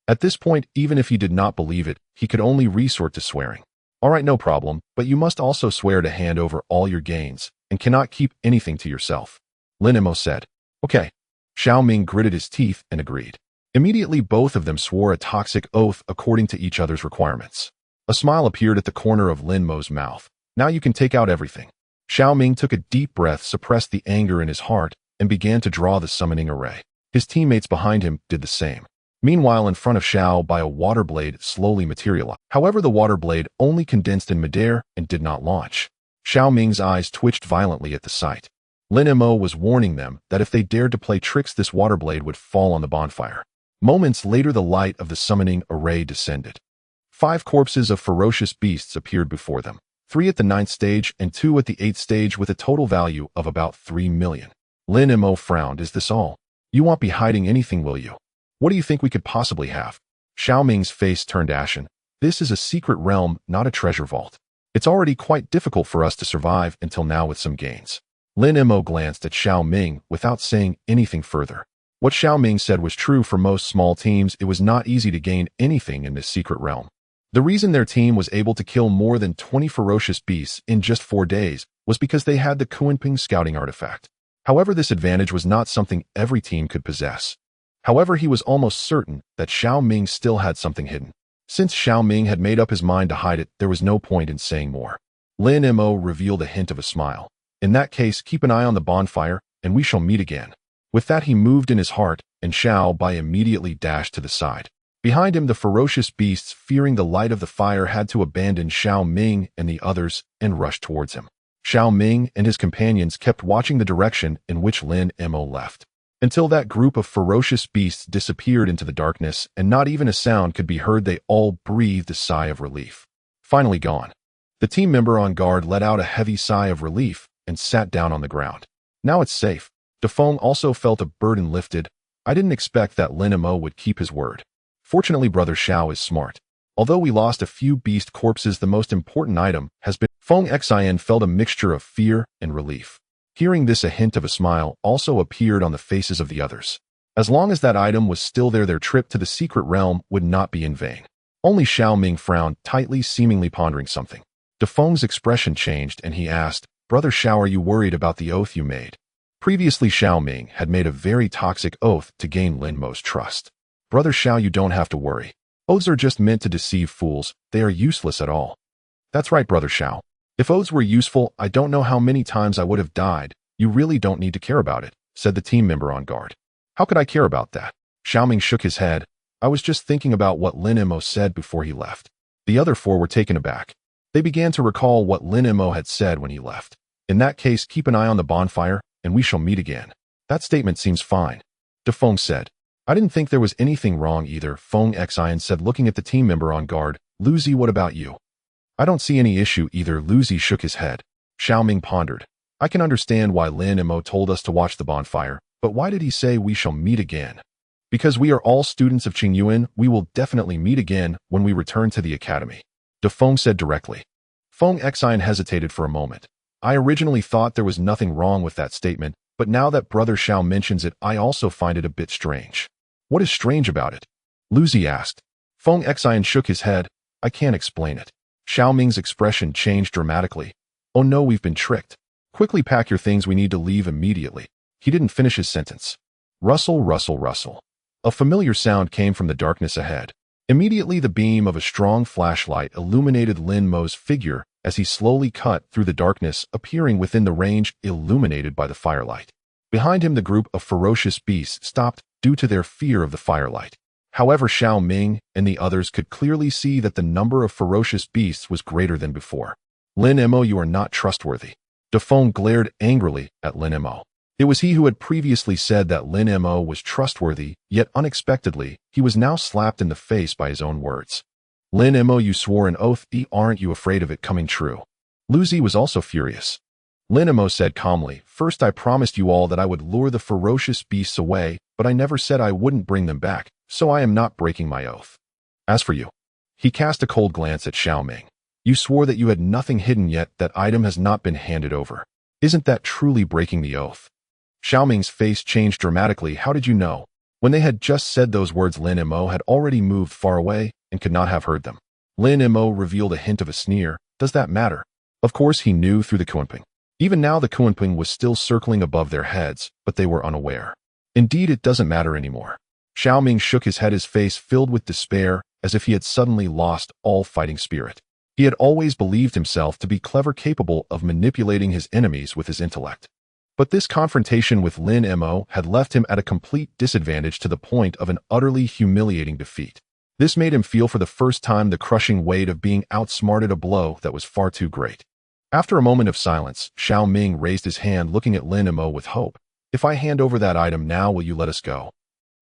Speaker 1: At this point, even if he did not believe it, he could only resort to swearing. All right, no problem, but you must also swear to hand over all your gains and cannot keep anything to yourself. Lin Mo said. Okay. Xiao Ming gritted his teeth and agreed. Immediately, both of them swore a toxic oath according to each other's requirements. A smile appeared at the corner of Lin Mo's mouth. Now you can take out everything. Xiao Ming took a deep breath, suppressed the anger in his heart, and began to draw the summoning array. His teammates behind him did the same. Meanwhile, in front of Xiao Bai, a water blade slowly materialized. However, the water blade only condensed in midair and did not launch. Xiao Ming's eyes twitched violently at the sight. Lin Mo was warning them that if they dared to play tricks, this water blade would fall on the bonfire. Moments later, the light of the summoning array descended. 5 corpses of ferocious beasts appeared before them, 3 at the 9th stage and 2 at the 8th stage, with a total value of about 3 million. Lin Mo frowned. Is this all? You won't be hiding anything, will you? What do you think we could possibly have? Xiao Ming's face turned ashen. This is a secret realm, not a treasure vault. It's already quite difficult for us to survive until now with some gains. Lin Mo glanced at Xiao Ming without saying anything further. What Xiao Ming said was true for most small teams. It was not easy to gain anything in this secret realm. The reason their team was able to kill more than 20 ferocious beasts in just 4 days was because they had the Kunping scouting artifact. However, this advantage was not something every team could possess. However, he was almost certain that Xiao Ming still had something hidden. Since Xiao Ming had made up his mind to hide it, there was no point in saying more. Lin Mo revealed a hint of a smile. In that case, keep an eye on the bonfire, and we shall meet again. With that he moved in his heart, and Xiao Bai immediately dashed to the side. Behind him the ferocious beasts, fearing the light of the fire, had to abandon Xiao Ming and the others and rush towards him. Xiao Ming and his companions kept watching the direction in which Lin Mo left, until that group of ferocious beasts disappeared into the darkness and not even a sound could be heard. They all breathed a sigh of relief. Finally gone. The team member on guard let out a heavy sigh of relief and sat down on the ground. Now it's safe. Defeng also felt a burden lifted. I didn't expect that Lin Mo would keep his word. Fortunately, Brother Xiao is smart. Although we lost a few beast corpses, the most important item has been. Feng Xian felt a mixture of fear and relief. Hearing this, a hint of a smile also appeared on the faces of the others. As long as that item was still there, their trip to the secret realm would not be in vain. Only Xiao Ming frowned tightly, seemingly pondering something. Defeng's expression changed and he asked, Brother Xiao, are you worried about the oath you made? Previously, Xiao Ming had made a very toxic oath to gain Lin Mo's trust. Brother Xiao, you don't have to worry. Oaths are just meant to deceive fools. They are useless at all. That's right, Brother Xiao. If oaths were useful, I don't know how many times I would have died. You really don't need to care about it, said the team member on guard. How could I care about that? Xiao Ming shook his head. I was just thinking about what Lin Mo said before he left. The other four were taken aback. They began to recall what Lin Mo had said when he left. In that case, keep an eye on the bonfire, and we shall meet again. That statement seems fine. Defeng said. I didn't think there was anything wrong either, Feng Xian said, looking at the team member on guard. Luzi, what about you? I don't see any issue either. Luzi shook his head. Xiao Ming pondered. I can understand why Lin Mo told us to watch the bonfire, but why did he say we shall meet again? Because we are all students of Qingyuan, we will definitely meet again when we return to the academy. Defeng said directly. Feng Xian hesitated for a moment. I originally thought there was nothing wrong with that statement, but now that Brother Xiao mentions it, I also find it a bit strange. What is strange about it? Luzi asked. Feng Xian shook his head. I can't explain it. Xiao Ming's expression changed dramatically. Oh no, we've been tricked. Quickly pack your things, we need to leave immediately. He didn't finish his sentence. Rustle, rustle, rustle. A familiar sound came from the darkness ahead. Immediately the beam of a strong flashlight illuminated Lin Mo's figure as he slowly cut through the darkness, appearing within the range illuminated by the firelight. Behind him the group of ferocious beasts stopped due to their fear of the firelight. However, Xiao Ming and the others could clearly see that the number of ferocious beasts was greater than before. Lin Mo, you are not trustworthy. Defeng glared angrily at Lin Mo. It was he who had previously said that Lin Mo was trustworthy, yet unexpectedly, he was now slapped in the face by his own words. Lin Mo, you swore an oath, aren't you afraid of it coming true? Luzi was also furious. Lin Mo said calmly, first I promised you all that I would lure the ferocious beasts away, but I never said I wouldn't bring them back, so I am not breaking my oath. As for you, he cast a cold glance at Xiao Ming. You swore that you had nothing hidden, yet that item has not been handed over. Isn't that truly breaking the oath? Xiao Ming's face changed dramatically. How did you know? When they had just said those words, Lin Mo had already moved far away and could not have heard them. Lin Mo revealed a hint of a sneer. Does that matter? Of course he knew through the Kunping. Even now the Kunping was still circling above their heads, but they were unaware. Indeed, it doesn't matter anymore. Xiao Ming shook his head, his face filled with despair, as if he had suddenly lost all fighting spirit. He had always believed himself to be clever, capable of manipulating his enemies with his intellect. But this confrontation with Lin Mo had left him at a complete disadvantage to the point of an utterly humiliating defeat. This made him feel for the first time the crushing weight of being outsmarted, a blow that was far too great. After a moment of silence, Xiao Ming raised his hand, looking at Lin Mo with hope. If I hand over that item now, will you let us go?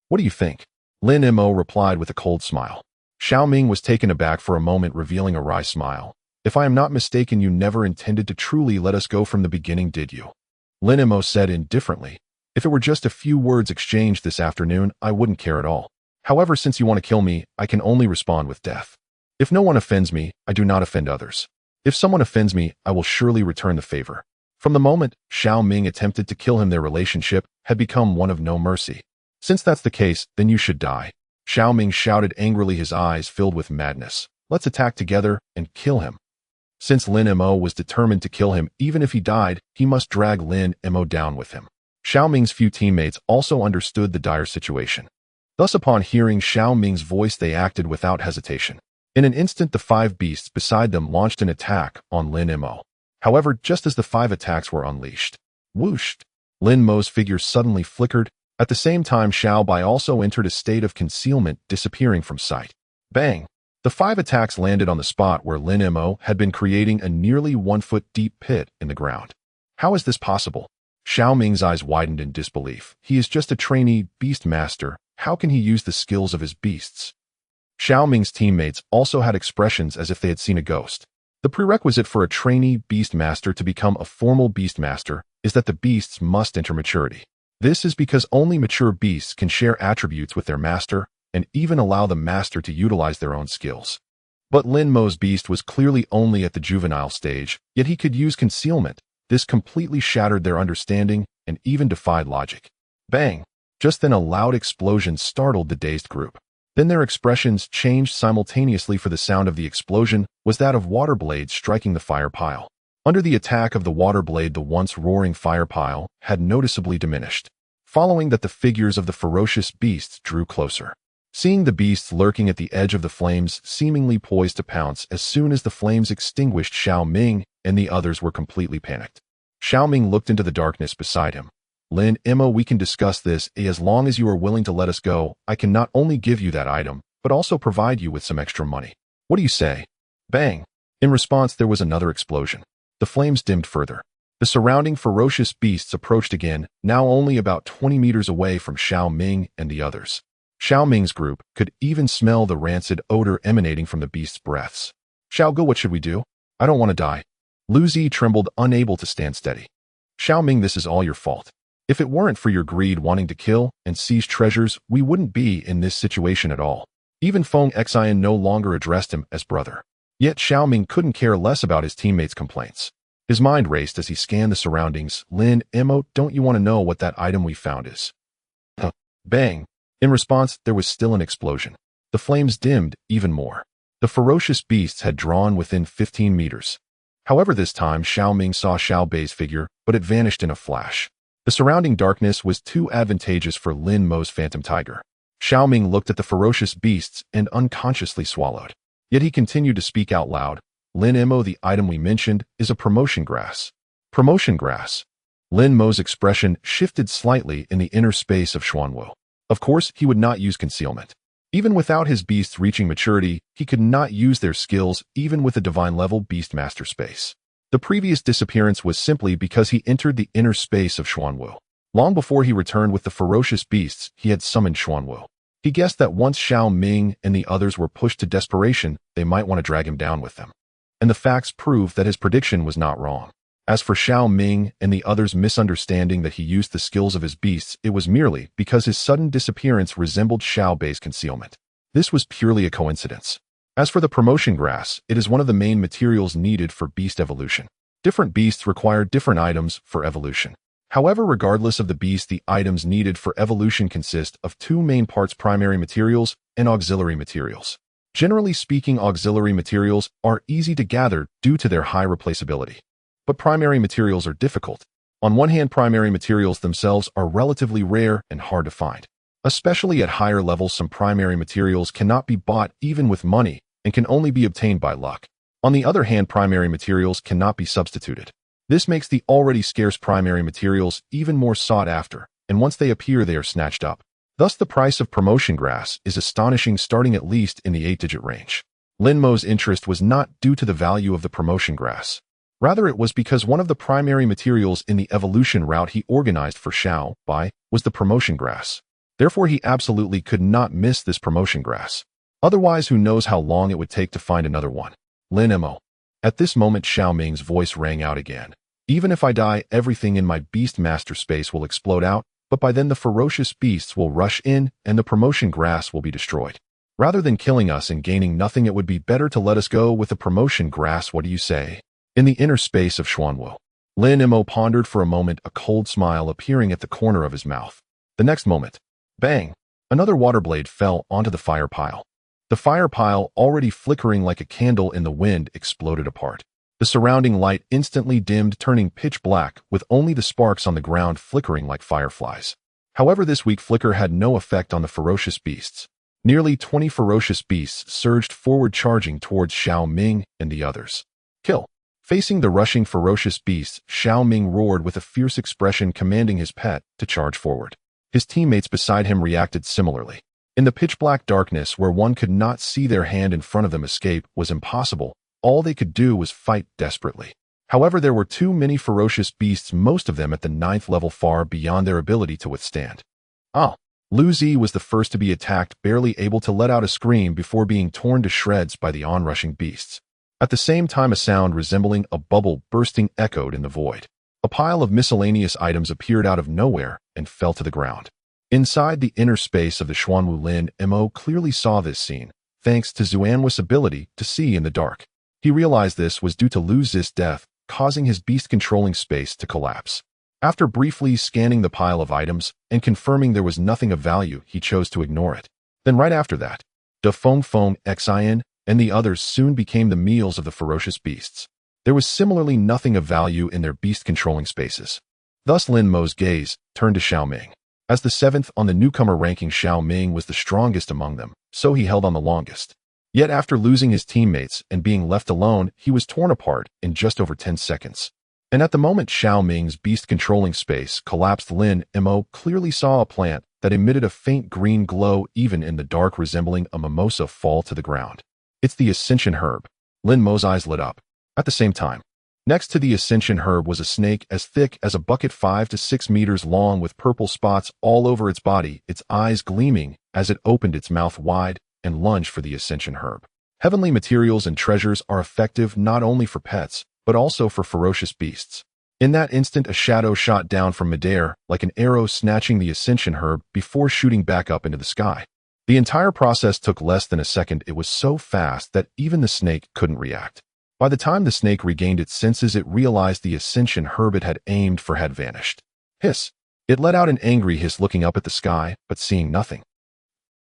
Speaker 1: What do you think? Lin Mo replied with a cold smile. Xiao Ming was taken aback for a moment, revealing a wry smile. If I am not mistaken, you never intended to truly let us go from the beginning, did you? Lin Mo said indifferently. If it were just a few words exchanged this afternoon, I wouldn't care at all. However, since you want to kill me, I can only respond with death. If no one offends me, I do not offend others. If someone offends me, I will surely return the favor. From the moment Xiao Ming attempted to kill him, their relationship had become one of no mercy. Since that's the case, then you should die. Xiao Ming shouted angrily, his eyes filled with madness. Let's attack together and kill him. Since Lin Mo was determined to kill him, even if he died, he must drag Lin Mo down with him. Xiao Ming's few teammates also understood the dire situation. Thus, upon hearing Xiao Ming's voice, they acted without hesitation. In an instant, the 5 beasts beside them launched an attack on Lin Mo. However, just as the 5 attacks were unleashed, whoosh! Lin Mo's figure suddenly flickered At the same time, Xiao Bai also entered a state of concealment, disappearing from sight. Bang! The 5 attacks landed on the spot where Lin Mo had been creating a nearly 1-foot-deep pit in the ground. How is this possible? Xiao Ming's eyes widened in disbelief. He is just a trainee beast master. How can he use the skills of his beasts? Xiao Ming's teammates also had expressions as if they had seen a ghost. The prerequisite for a trainee beast master to become a formal beast master is that the beasts must enter maturity. This is because only mature beasts can share attributes with their master and even allow the master to utilize their own skills. But Lin Mo's beast was clearly only at the juvenile stage, yet he could use concealment. This completely shattered their understanding and even defied logic. Bang! Just then a loud explosion startled the dazed group. Then their expressions changed simultaneously, for the sound of the explosion was that of water blades striking the fire pile. Under the attack of the water blade, the once roaring fire pile had noticeably diminished. Following that, the figures of the ferocious beasts drew closer. Seeing the beasts lurking at the edge of the flames, seemingly poised to pounce as soon as the flames extinguished, Xiao Ming and the others were completely panicked. Xiao Ming looked into the darkness beside him. Lin Mo, we can discuss this as long as you are willing to let us go. I can not only give you that item, but also provide you with some extra money. What do you say? Bang! In response, there was another explosion. The flames dimmed further. The surrounding ferocious beasts approached again, now only about 20 meters away from Xiao Ming and the others. Xiao Ming's group could even smell the rancid odor emanating from the beasts' breaths. Xiao Ge, what should we do? I don't want to die. Lu Zi trembled, unable to stand steady. Xiao Ming, this is all your fault. If it weren't for your greed wanting to kill and seize treasures, we wouldn't be in this situation at all. Even Feng Xian no longer addressed him as brother. Yet Xiao Ming couldn't care less about his teammates' complaints. His mind raced as he scanned the surroundings. Lin Mo, don't you want to know what that item we found is? Bang! In response, there was still an explosion. The flames dimmed even more. The ferocious beasts had drawn within 15 meters. However, this time Xiao Ming saw Xiao Bei's figure, but it vanished in a flash. The surrounding darkness was too advantageous for Lin Mo's phantom tiger. Xiao Ming looked at the ferocious beasts and unconsciously swallowed. Yet he continued to speak out loud. Lin Mo, the item we mentioned is a promotion grass. Promotion grass. Lin Mo's expression shifted slightly in the inner space of Xuanwu. Of course, he would not use concealment. Even without his beasts reaching maturity, he could not use their skills even with a divine-level Beastmaster space. The previous disappearance was simply because he entered the inner space of Xuanwu. Long before he returned with the ferocious beasts, he had summoned Xuanwu. He guessed that once Xiao Ming and the others were pushed to desperation, they might want to drag him down with them. And the facts proved that his prediction was not wrong. As for Xiao Ming and the others misunderstanding that he used the skills of his beasts, it was merely because his sudden disappearance resembled Xiao Bei's concealment. This was purely a coincidence. As for the promotion grass, it is one of the main materials needed for beast evolution. Different beasts require different items for evolution. However, regardless of the beast, the items needed for evolution consist of 2 main parts: primary materials and auxiliary materials. Generally speaking, auxiliary materials are easy to gather due to their high replaceability. But primary materials are difficult. On one hand, primary materials themselves are relatively rare and hard to find. Especially at higher levels, some primary materials cannot be bought even with money and can only be obtained by luck. On the other hand, primary materials cannot be substituted. This makes the already scarce primary materials even more sought after, and once they appear, they are snatched up. Thus, the price of promotion grass is astonishing, starting at least in the 8-digit range. Lin Mo's interest was not due to the value of the promotion grass. Rather, it was because one of the primary materials in the evolution route he organized for Xiao Bai was the promotion grass. Therefore, he absolutely could not miss this promotion grass. Otherwise, who knows how long it would take to find another one. Lin Mo. At this moment, Xiao Ming's voice rang out again. Even if I die, everything in my Beastmaster space will explode out, but by then the ferocious beasts will rush in and the promotion grass will be destroyed. Rather than killing us and gaining nothing, it would be better to let us go with the promotion grass. What do you say? In the inner space of Xuanwu, Lin Mo pondered for a moment, a cold smile appearing at the corner of his mouth. The next moment, bang! Another water blade fell onto the fire pile. The fire pile, already flickering like a candle in the wind, exploded apart. The surrounding light instantly dimmed, turning pitch black, with only the sparks on the ground flickering like fireflies. However, this weak flicker had no effect on the ferocious beasts. Nearly 20 ferocious beasts surged forward, charging towards Xiao Ming and the others. Kill! Facing the rushing ferocious beasts, Xiao Ming roared with a fierce expression, commanding his pet to charge forward. His teammates beside him reacted similarly. In the pitch-black darkness where one could not see their hand in front of them, escape was impossible. All they could do was fight desperately. However, there were too many ferocious beasts, most of them at the 9th level, far beyond their ability to withstand. Lu Zi was the first to be attacked, barely able to let out a scream before being torn to shreds by the onrushing beasts. At the same time, a sound resembling a bubble bursting echoed in the void. A pile of miscellaneous items appeared out of nowhere and fell to the ground. Inside the inner space of the Xuanwu, Lin Mo clearly saw this scene, thanks to Xuanwu's ability to see in the dark. He realized this was due to Lu Zi's death, causing his beast-controlling space to collapse. After briefly scanning the pile of items and confirming there was nothing of value, he chose to ignore it. Then right after that, Da Feng Feng, Xin, and the others soon became the meals of the ferocious beasts. There was similarly nothing of value in their beast-controlling spaces. Thus Lin Mo's gaze turned to Xiaoming. As the 7th on the newcomer ranking, Xiaoming was the strongest among them, so he held on the longest. Yet after losing his teammates and being left alone, he was torn apart in just over 10 seconds. And at the moment Xiaoming's beast-controlling space collapsed, Lin Mo clearly saw a plant that emitted a faint green glow even in the dark, resembling a mimosa, fall to the ground. It's the ascension herb. Lin Mo's eyes lit up. At the same time, next to the ascension herb was a snake as thick as a bucket, 5 to 6 meters long, with purple spots all over its body, its eyes gleaming as it opened its mouth wide and lunged for the ascension herb. Heavenly materials and treasures are effective not only for pets, but also for ferocious beasts. In that instant, a shadow shot down from midair, like an arrow, snatching the ascension herb before shooting back up into the sky. The entire process took less than a second. It was so fast that even the snake couldn't react. By the time the snake regained its senses, it realized the ascension herb it had aimed for had vanished. Hiss! It let out an angry hiss, looking up at the sky, but seeing nothing.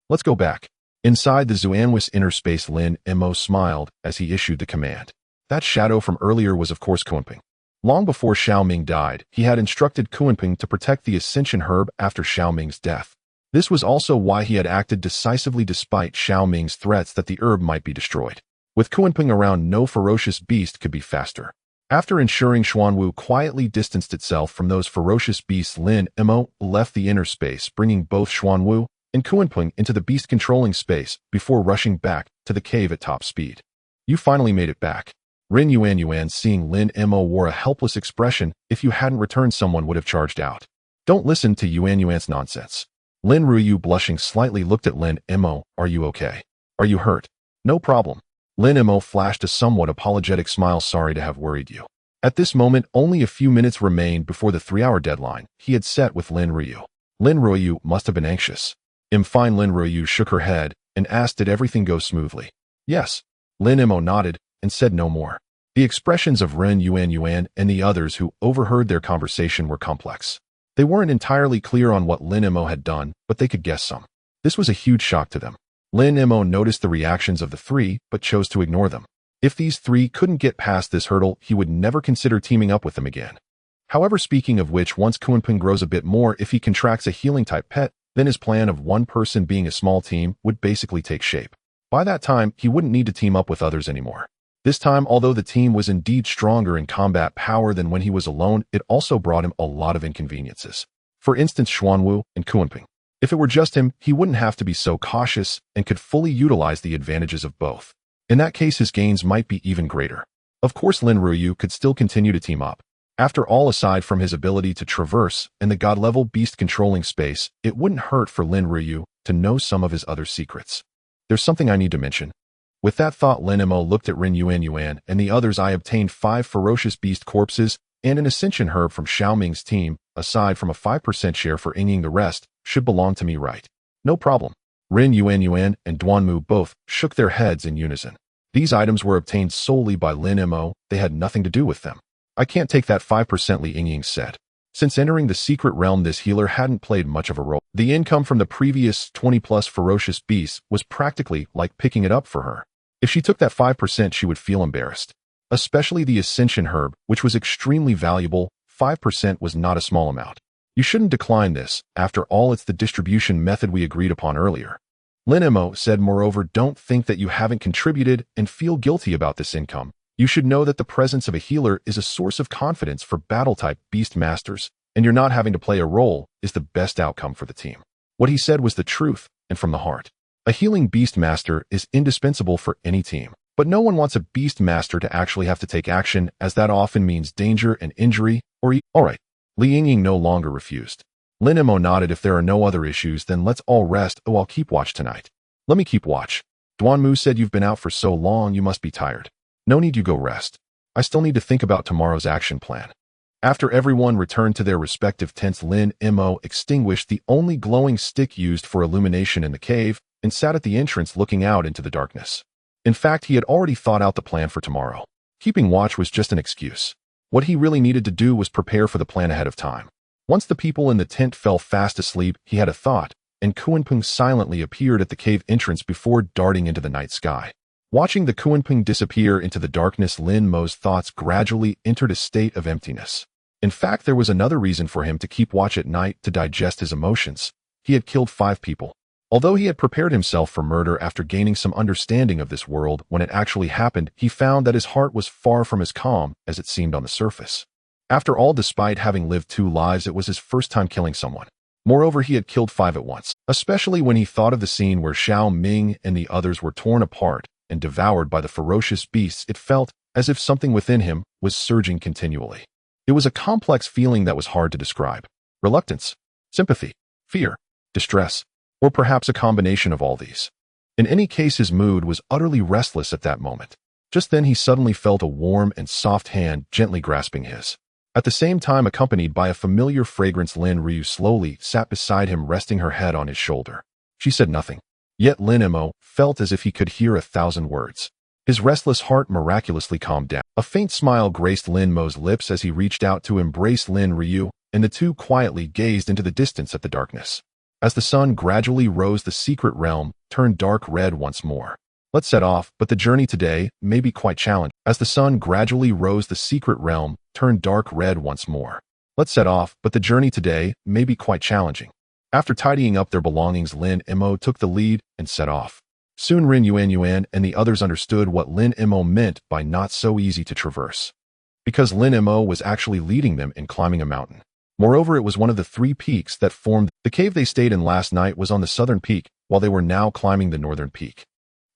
Speaker 1: Let's go back. Inside the Xuanwu's inner space, Lin Mo smiled as he issued the command. That shadow from earlier was of course Kunping. Long before Xiaoming died, he had instructed Kunping to protect the ascension herb after Xiaoming's death. This was also why he had acted decisively despite Xiaoming's threats that the herb might be destroyed. With Kunping around, no ferocious beast could be faster. After ensuring Xuanwu quietly distanced itself from those ferocious beasts, Lin Mo left the inner space, bringing both Xuanwu and Kunping into the beast-controlling space before rushing back to the cave at top speed. You finally made it back. Ren Yuan, seeing Lin Mo, wore a helpless expression. If you hadn't returned, someone would have charged out. Don't listen to Yuan's nonsense. Lin Ruyu, blushing slightly, looked at Lin Mo. Are you okay? Are you hurt? No problem. Lin Mo flashed a somewhat apologetic smile. Sorry to have worried you. At this moment, only a few minutes remained before the 3-hour deadline he had set with Lin Ruyu. Lin Ruyu must have been anxious. Fine. Lin Ruyu shook her head and asked, did everything go smoothly? Yes. Lin Mo nodded and said no more. The expressions of Ren Yuan and the others who overheard their conversation were complex. They weren't entirely clear on what Lin Mo had done, but they could guess some. This was a huge shock to them. Lin Mo noticed the reactions of the three, but chose to ignore them. If these three couldn't get past this hurdle, he would never consider teaming up with them again. However, speaking of which, once Kunping grows a bit more, if he contracts a healing-type pet, then his plan of one person being a small team would basically take shape. By that time, he wouldn't need to team up with others anymore. This time, although the team was indeed stronger in combat power than when he was alone, it also brought him a lot of inconveniences. For instance, Xuanwu and Kunping. If it were just him, he wouldn't have to be so cautious and could fully utilize the advantages of both. In that case, his gains might be even greater. Of course, Lin Ruyu could still continue to team up. After all, aside from his ability to traverse and the god-level beast-controlling space, it wouldn't hurt for Lin Ruyu to know some of his other secrets. There's something I need to mention. With that thought, Lin Mo looked at Ren Yuan and the others. I obtained 5 ferocious beast corpses and an ascension herb from Xiaoming's team, aside from a 5% share for Yinging. The rest should belong to me, right? No problem. Ren Yuan and Duanmu both shook their heads in unison. These items were obtained solely by Lin Mo. They had nothing to do with them. I can't take that 5%, Li Yingying said. Since entering the secret realm, this healer hadn't played much of a role. The income from the previous 20+ ferocious beasts was practically like picking it up for her. If she took that 5%, she would feel embarrassed. Especially the ascension herb, which was extremely valuable. 5% was not a small amount. You shouldn't decline this. After all, it's the distribution method we agreed upon earlier. Lin Mo said, moreover, don't think that you haven't contributed and feel guilty about this income. You should know that the presence of a healer is a source of confidence for battle-type beast masters, and you're not having to play a role is the best outcome for the team. What he said was the truth and from the heart. A healing beast master is indispensable for any team, but no one wants a beast master to actually have to take action, as that often means danger and injury, or alright. Li Yingying no longer refused. Lin Mo nodded. If there are no other issues, then let's all rest. Oh, I'll keep watch tonight. Let me keep watch. Duanmu said, you've been out for so long, you must be tired. No need, you go rest. I still need to think about tomorrow's action plan. After everyone returned to their respective tents, Lin Mo extinguished the only glowing stick used for illumination in the cave and sat at the entrance looking out into the darkness. In fact, he had already thought out the plan for tomorrow. Keeping watch was just an excuse. What he really needed to do was prepare for the plan ahead of time. Once the people in the tent fell fast asleep, he had a thought, and Kunpeng silently appeared at the cave entrance before darting into the night sky. Watching the Kunpeng disappear into the darkness, Lin Mo's thoughts gradually entered a state of emptiness. In fact, there was another reason for him to keep watch at night: to digest his emotions. He had killed 5 people. Although he had prepared himself for murder after gaining some understanding of this world, when it actually happened, he found that his heart was far from as calm as it seemed on the surface. After all, despite having lived 2 lives, it was his first time killing someone. Moreover, he had killed 5 at once, especially when he thought of the scene where Xiao Ming and the others were torn apart and devoured by the ferocious beasts. It felt as if something within him was surging continually. It was a complex feeling that was hard to describe. Reluctance, sympathy, fear, distress, or perhaps a combination of all these. In any case, his mood was utterly restless at that moment. Just then he suddenly felt a warm and soft hand gently grasping his. At the same time, accompanied by a familiar fragrance, Lin Ryu slowly sat beside him, resting her head on his shoulder. She said nothing. Yet Lin Mo felt as if he could hear 1,000 words. His restless heart miraculously calmed down. A faint smile graced Lin Mo's lips as he reached out to embrace Lin Ryu, and the two quietly gazed into the distance at the darkness. As the sun gradually rose, the secret realm turned dark red once more. Let's set off, but the journey today may be quite challenging. As the sun gradually rose, the secret realm turned dark red once more. Let's set off, but the journey today may be quite challenging. After tidying up their belongings, Lin Mo took the lead and set off. Soon Rin Yuan and the others understood what Lin Mo meant by not so easy to traverse. Because Lin Mo was actually leading them in climbing a mountain. Moreover, it was one of the 3 peaks that formed the cave they stayed in last night. Was on the southern peak, while they were now climbing the northern peak.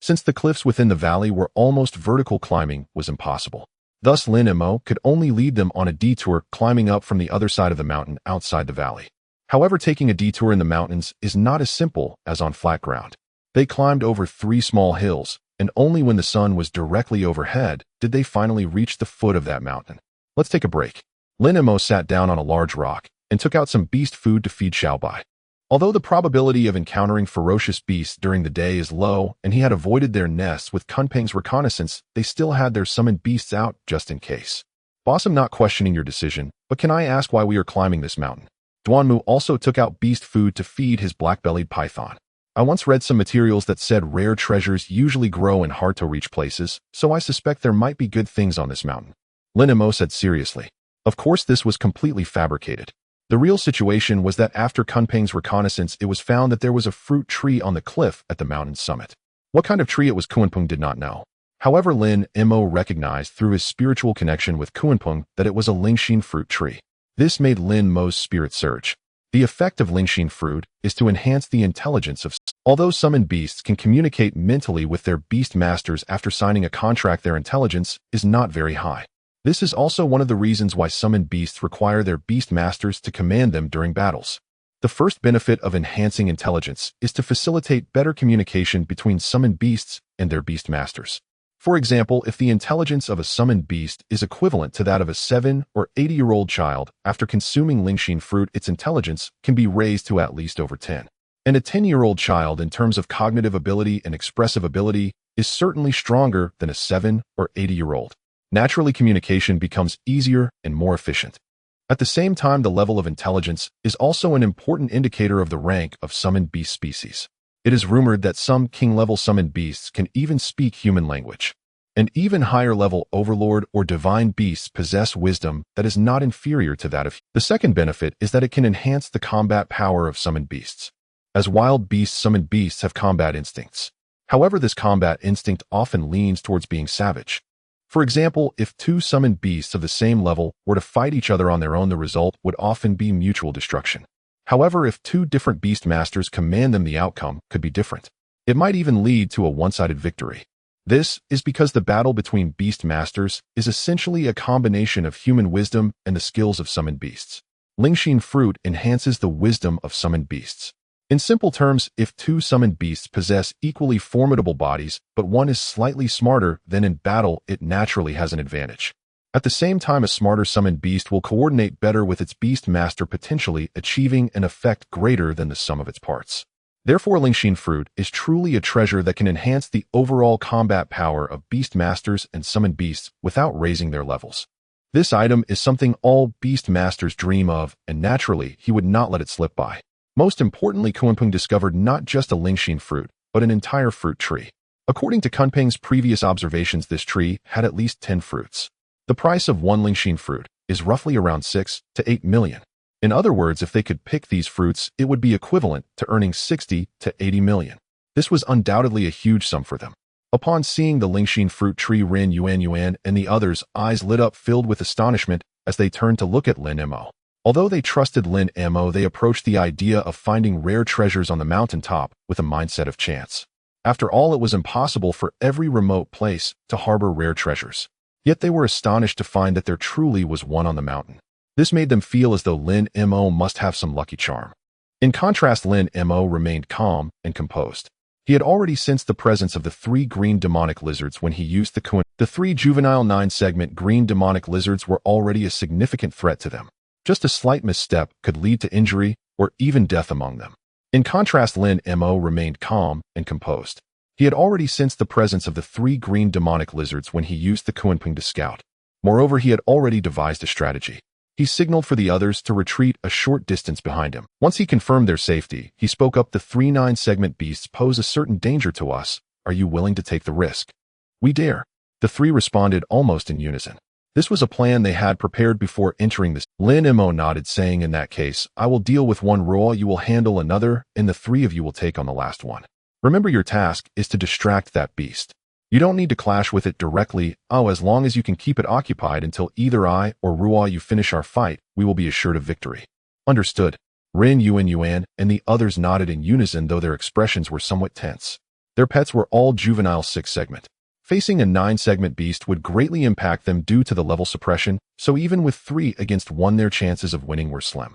Speaker 1: Since the cliffs within the valley were almost vertical, climbing was impossible. Thus, Lin Mo could only lead them on a detour, climbing up from the other side of the mountain outside the valley. However, taking a detour in the mountains is not as simple as on flat ground. They climbed over 3 small hills, and only when the sun was directly overhead did they finally reach the foot of that mountain. Let's take a break. Lin Mo sat down on a large rock and took out some beast food to feed Xiaobai. Although the probability of encountering ferocious beasts during the day is low, and he had avoided their nests with Kunpeng's reconnaissance, they still had their summoned beasts out just in case. Boss, I'm not questioning your decision, but can I ask why we are climbing this mountain? Duanmu also took out beast food to feed his black-bellied python. I once read some materials that said rare treasures usually grow in hard-to-reach places, so I suspect there might be good things on this mountain. Lin Mo said seriously. Of course, this was completely fabricated. The real situation was that after Kunpeng's reconnaissance, it was found that there was a fruit tree on the cliff at the mountain's summit. What kind of tree it was, Kunpeng did not know. However, Lin Mo recognized through his spiritual connection with Kunpeng that it was a Lingxin fruit tree. This made Lin Mo's spirit surge. The effect of Lingxin fruit is to enhance the intelligence of. Although summoned beasts can communicate mentally with their beast masters after signing a contract, their intelligence is not very high. This is also one of the reasons why summoned beasts require their beast masters to command them during battles. The first benefit of enhancing intelligence is to facilitate better communication between summoned beasts and their beast masters. For example, if the intelligence of a summoned beast is equivalent to that of a 7 or 80-year-old child, after consuming Lingxin fruit, its intelligence can be raised to at least over 10. And a 10-year-old child, in terms of cognitive ability and expressive ability, is certainly stronger than a 7 or 80-year-old. Naturally, communication becomes easier and more efficient. At the same time, the level of intelligence is also an important indicator of the rank of summoned beast species. It is rumored that some king-level summoned beasts can even speak human language. And even higher-level overlord or divine beasts possess wisdom that is not inferior to that of. The second benefit is that it can enhance the combat power of summoned beasts. As wild beasts, summoned beasts have combat instincts. However, this combat instinct often leans towards being savage. For example, if two summoned beasts of the same level were to fight each other on their own, the result would often be mutual destruction. However, if two different beast masters command them, the outcome could be different. It might even lead to a one-sided victory. This is because the battle between beast masters is essentially a combination of human wisdom and the skills of summoned beasts. Lingxin fruit enhances the wisdom of summoned beasts. In simple terms, if two summoned beasts possess equally formidable bodies, but one is slightly smarter, then in battle it naturally has an advantage. At the same time, a smarter summoned beast will coordinate better with its beast master, potentially achieving an effect greater than the sum of its parts. Therefore, Lingxin fruit is truly a treasure that can enhance the overall combat power of beast masters and summoned beasts without raising their levels. This item is something all beast masters dream of, and naturally, he would not let it slip by. Most importantly, Kunpeng discovered not just a Lingxin fruit, but an entire fruit tree. According to Kunpeng's previous observations, this tree had at least 10 fruits. The price of one Lingxin fruit is roughly around 6 to 8 million. In other words, if they could pick these fruits, it would be equivalent to earning 60 to 80 million. This was undoubtedly a huge sum for them. Upon seeing the Lingxin fruit tree, Ren Yuan and the others' eyes lit up, filled with astonishment as they turned to look at Lin Mo. Although they trusted Lin Mo, they approached the idea of finding rare treasures on the mountaintop with a mindset of chance. After all, it was impossible for every remote place to harbor rare treasures. Yet they were astonished to find that there truly was one on the mountain. This made them feel as though Lin Mo must have some lucky charm. In contrast, Lin Mo remained calm and composed. He had already sensed the presence of the 3 green demonic lizards when he used the Kun. The 3 juvenile 9-segment green demonic lizards were already a significant threat to them. Just a slight misstep could lead to injury or even death among them. In contrast, Lin Mo remained calm and composed. He had already sensed the presence of the 3 green demonic lizards when he used the Kunpeng to scout. Moreover, he had already devised a strategy. He signaled for the others to retreat a short distance behind him. Once he confirmed their safety, he spoke up. The 3 9-segment beasts pose a certain danger to us. Are you willing to take the risk? We dare. The 3 responded almost in unison. This was a plan they had prepared before entering this. Lin Mo nodded, saying, in that case, I will deal with one roll, you will handle another, and the 3 of you will take on the last one. Remember, your task is to distract that beast. You don't need to clash with it directly. As long as you can keep it occupied until either I or Ruo you finish our fight, we will be assured of victory. Understood. Ren Yuan and the others nodded in unison, though their expressions were somewhat tense. Their pets were all juvenile 6-segment. Facing a 9-segment beast would greatly impact them due to the level suppression, so even with 3 against 1, their chances of winning were slim.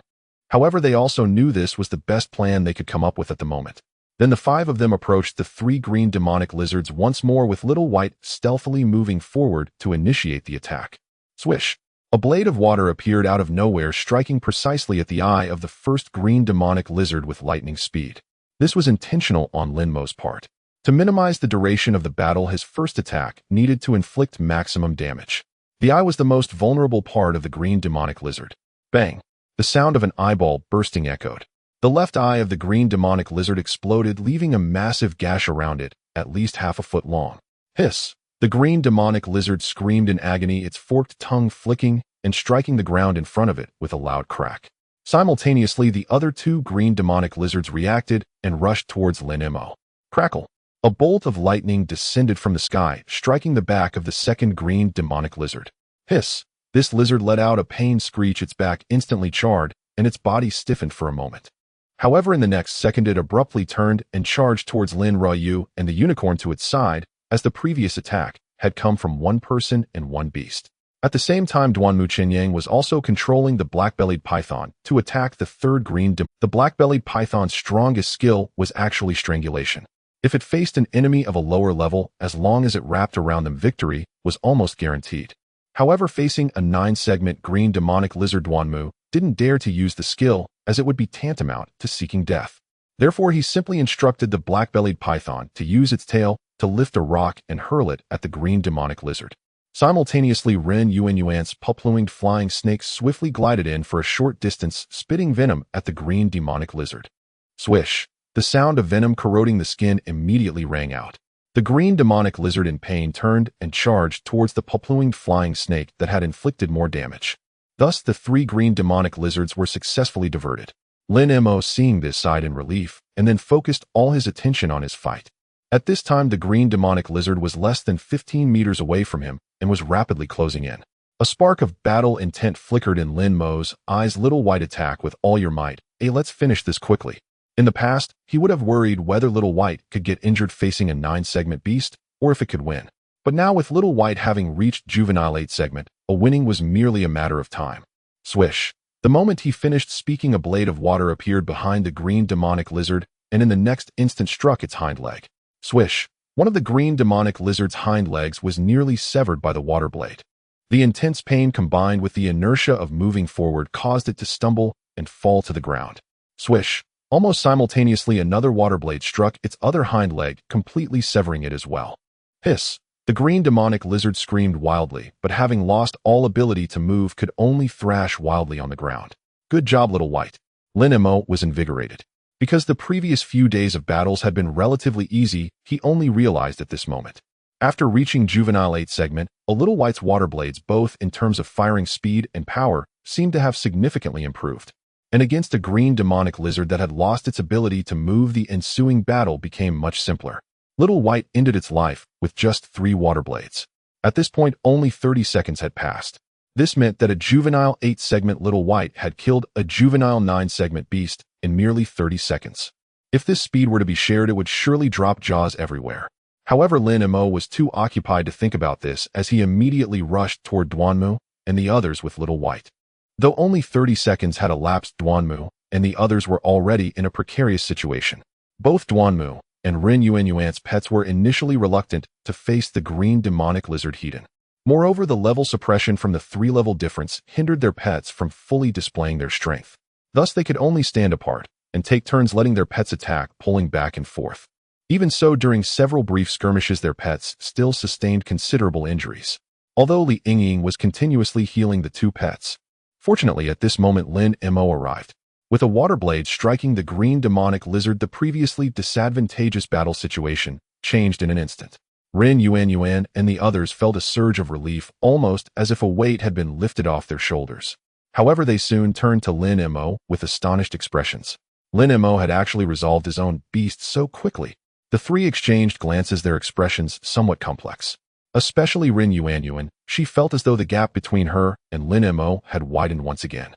Speaker 1: However, they also knew this was the best plan they could come up with at the moment. Then the 5 of them approached the 3 green demonic lizards once more, with Little White stealthily moving forward to initiate the attack. Swish! A blade of water appeared out of nowhere, striking precisely at the eye of the first green demonic lizard with lightning speed. This was intentional on Lin Mo's part. To minimize the duration of the battle, his first attack needed to inflict maximum damage. The eye was the most vulnerable part of the green demonic lizard. Bang! The sound of an eyeball bursting echoed. The left eye of the green demonic lizard exploded, leaving a massive gash around it, at least half a foot long. Hiss! The green demonic lizard screamed in agony, its forked tongue flicking and striking the ground in front of it with a loud crack. Simultaneously, the other 2 green demonic lizards reacted and rushed towards Lin Mo. Crackle! A bolt of lightning descended from the sky, striking the back of the second green demonic lizard. Hiss! This lizard let out a pained screech, its back instantly charred, and its body stiffened for a moment. However, in the next second, it abruptly turned and charged towards Lin Ruoyu and the unicorn to its side, as the previous attack had come from 1 person and 1 beast. At the same time, Duanmu Qinyang was also controlling the black-bellied python to attack the 3rd green The black-bellied python's strongest skill was actually strangulation. If it faced an enemy of a lower level, as long as it wrapped around them, victory was almost guaranteed. However, facing a 9-segment green demonic lizard, Duanmu didn't dare to use the skill, as it would be tantamount to seeking death. Therefore, he simply instructed the black-bellied python to use its tail to lift a rock and hurl it at the green demonic lizard. Simultaneously, Ren Yuan's pulp-winged flying snake swiftly glided in for a short distance, spitting venom at the green demonic lizard. Swish! The sound of venom corroding the skin immediately rang out. The green demonic lizard, in pain, turned and charged towards the pulp-winged flying snake that had inflicted more damage. Thus, the 3 green demonic lizards were successfully diverted. Lin Mo, seeing this, sighed in relief, and then focused all his attention on his fight. At this time, the green demonic lizard was less than 15 meters away from him, and was rapidly closing in. A spark of battle intent flickered in Lin Mo's eyes. Little White, attack with all your might. Let's finish this quickly. In the past, he would have worried whether Little White could get injured facing a 9-segment beast, or if it could win. But now with Little White having reached juvenile 8-segment, a winning was merely a matter of time. Swish. The moment he finished speaking, a blade of water appeared behind the green demonic lizard, and in the next instant struck its hind leg. Swish. One of the green demonic lizard's hind legs was nearly severed by the water blade. The intense pain combined with the inertia of moving forward caused it to stumble and fall to the ground. Swish. Almost simultaneously, another water blade struck its other hind leg, completely severing it as well. Hiss. The green demonic lizard screamed wildly, but having lost all ability to move, could only thrash wildly on the ground. Good job, Little White. Lin Mo was invigorated. Because the previous few days of battles had been relatively easy, he only realized at this moment. After reaching juvenile 8-segment, a Little White's water blades, both in terms of firing speed and power, seemed to have significantly improved. And against a green demonic lizard that had lost its ability to move, the ensuing battle became much simpler. Little White ended its life with just 3 water blades. At this point, only 30 seconds had passed. This meant that a juvenile 8-segment Little White had killed a juvenile 9-segment beast in merely 30 seconds. If this speed were to be shared, it would surely drop jaws everywhere. However, Lin Mo was too occupied to think about this as he immediately rushed toward Duanmu and the others with Little White. Though only 30 seconds had elapsed, Duanmu and the others were already in a precarious situation. Both Duanmu and Ren Yuanyuan's pets were initially reluctant to face the green demonic lizard Hedon. Moreover, the level suppression from the 3-level difference hindered their pets from fully displaying their strength. Thus, they could only stand apart and take turns letting their pets attack, pulling back and forth. Even so, during several brief skirmishes, their pets still sustained considerable injuries, although Li Yingying was continuously healing the 2 pets. Fortunately, at this moment, Lin Mo arrived. With a water blade striking the green demonic lizard, the previously disadvantageous battle situation changed in an instant. Ren Yuanyuan and the others felt a surge of relief, almost as if a weight had been lifted off their shoulders. However, they soon turned to Lin Mo with astonished expressions. Lin Mo had actually resolved his own beast so quickly. The 3 exchanged glances, their expressions somewhat complex. Especially Ren Yuanyuan, she felt as though the gap between her and Lin Mo had widened once again.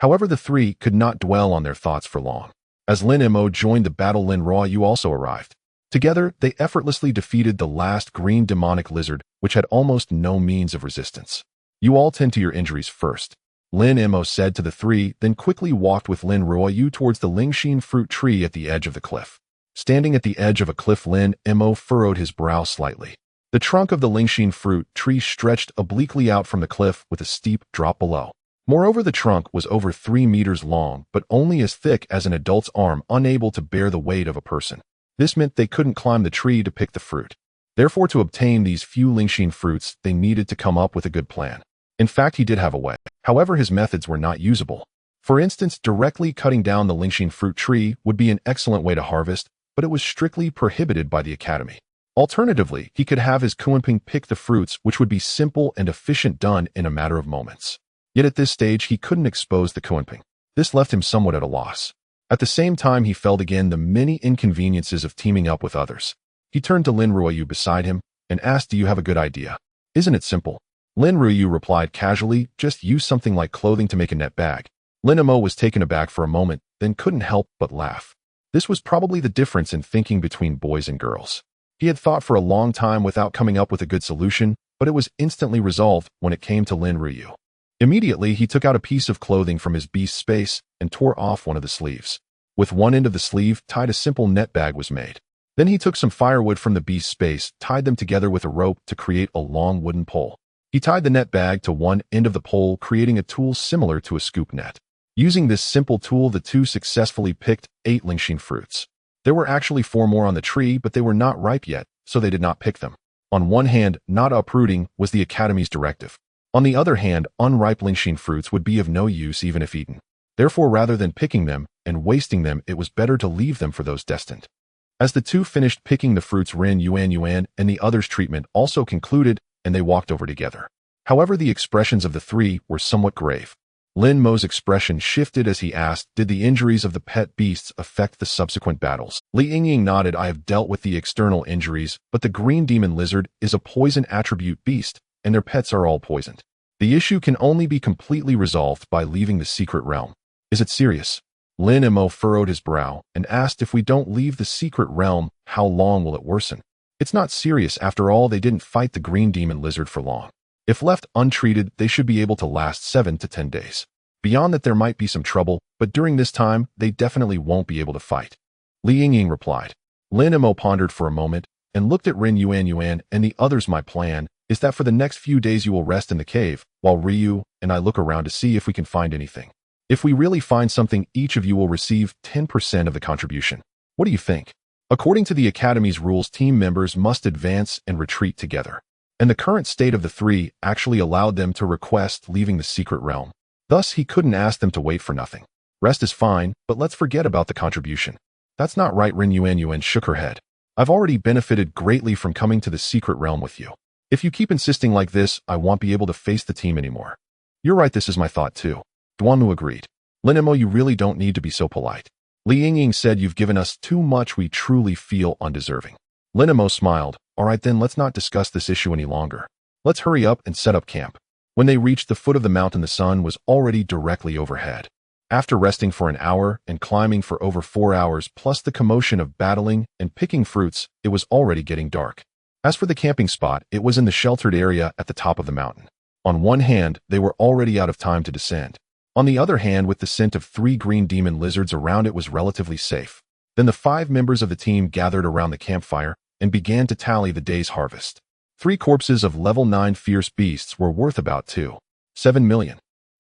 Speaker 1: However, the 3 could not dwell on their thoughts for long. As Lin Mo joined the battle, Lin Ruoyu also arrived. Together, they effortlessly defeated the last green demonic lizard, which had almost no means of resistance. You all tend to your injuries first, Lin Mo said to the 3, then quickly walked with Lin Ruoyu towards the Lingxin fruit tree at the edge of the cliff. Standing at the edge of a cliff, Lin Mo furrowed his brow slightly. The trunk of the Lingxin fruit tree stretched obliquely out from the cliff with a steep drop below. Moreover, the trunk was over 3 meters long, but only as thick as an adult's arm, unable to bear the weight of a person. This meant they couldn't climb the tree to pick the fruit. Therefore, to obtain these few Lingxin fruits, they needed to come up with a good plan. In fact, he did have a way. However, his methods were not usable. For instance, directly cutting down the Lingxin fruit tree would be an excellent way to harvest, but it was strictly prohibited by the academy. Alternatively, he could have his Kuanping pick the fruits, which would be simple and efficient, done in a matter of moments. Yet at this stage, he couldn't expose the Kuanping. This left him somewhat at a loss. At the same time, he felt again the many inconveniences of teaming up with others. He turned to Lin Ruoyu beside him and asked, "Do you have a good idea? Isn't it simple?" Lin Ruoyu replied casually, "Just use something like clothing to make a net bag." Lin Mo was taken aback for a moment, then couldn't help but laugh. This was probably the difference in thinking between boys and girls. He had thought for a long time without coming up with a good solution, but it was instantly resolved when it came to Lin Ruoyu. Immediately, he took out a piece of clothing from his beast space and tore off one of the sleeves. With one end of the sleeve tied, a simple net bag was made. Then he took some firewood from the beast space, tied them together with a rope to create a long wooden pole. He tied the net bag to one end of the pole, creating a tool similar to a scoop net. Using this simple tool, the 2 successfully picked 8 Lingxin fruits. There were actually 4 more on the tree, but they were not ripe yet, so they did not pick them. On one hand, not uprooting was the Academy's directive. On the other hand, unripe Lingxin fruits would be of no use even if eaten. Therefore, rather than picking them and wasting them, it was better to leave them for those destined. As the 2 finished picking the fruits, Ren Yuanyuan and the others' treatment also concluded, and they walked over together. However, the expressions of the 3 were somewhat grave. Lin Mo's expression shifted as he asked, "Did the injuries of the pet beasts affect the subsequent battles?" Li Yingying nodded. "I have dealt with the external injuries, but the green demon lizard is a poison attribute beast, and their pets are all poisoned. The issue can only be completely resolved by leaving the secret realm. Is it serious? Lin Mo furrowed his brow and asked, if we don't leave the secret realm, how long will it worsen? It's not serious. After all, they didn't fight the green demon lizard for long. If left untreated, they should be able to last 7 to 10 days. Beyond that, there might be some trouble, but during this time, they definitely won't be able to fight. Li Yingying replied. Lin Mo pondered for a moment and looked at Ren Yuan and the others. My plan is that for the next few days you will rest in the cave, while Ryu and I look around to see if we can find anything. If we really find something, each of you will receive 10% of the contribution. What do you think? According to the Academy's rules, team members must advance and retreat together. And the current state of the three actually allowed them to request leaving the secret realm. Thus, he couldn't ask them to wait for nothing. Rest is fine, but let's forget about the contribution. That's not right. Ren Yuan shook her head. I've already benefited greatly from coming to the secret realm with you. If you keep insisting like this, I won't be able to face the team anymore. You're right, this is my thought too. Duanmu agreed. Lin Mo, you really don't need to be so polite. Li Yingying said, you've given us too much, we truly feel undeserving. Lin Mo smiled. All right then, let's not discuss this issue any longer. Let's hurry up and set up camp. When they reached the foot of the mountain, the sun was already directly overhead. After resting for an hour and climbing for over 4 hours, plus the commotion of battling and picking fruits, it was already getting dark. As for the camping spot, it was in the sheltered area at the top of the mountain. On one hand, they were already out of time to descend. On the other hand, with the scent of 3 green demon lizards around, it was relatively safe. Then the 5 members of the team gathered around the campfire and began to tally the day's harvest. 3 corpses of level 9 fierce beasts were worth about 2.7 million.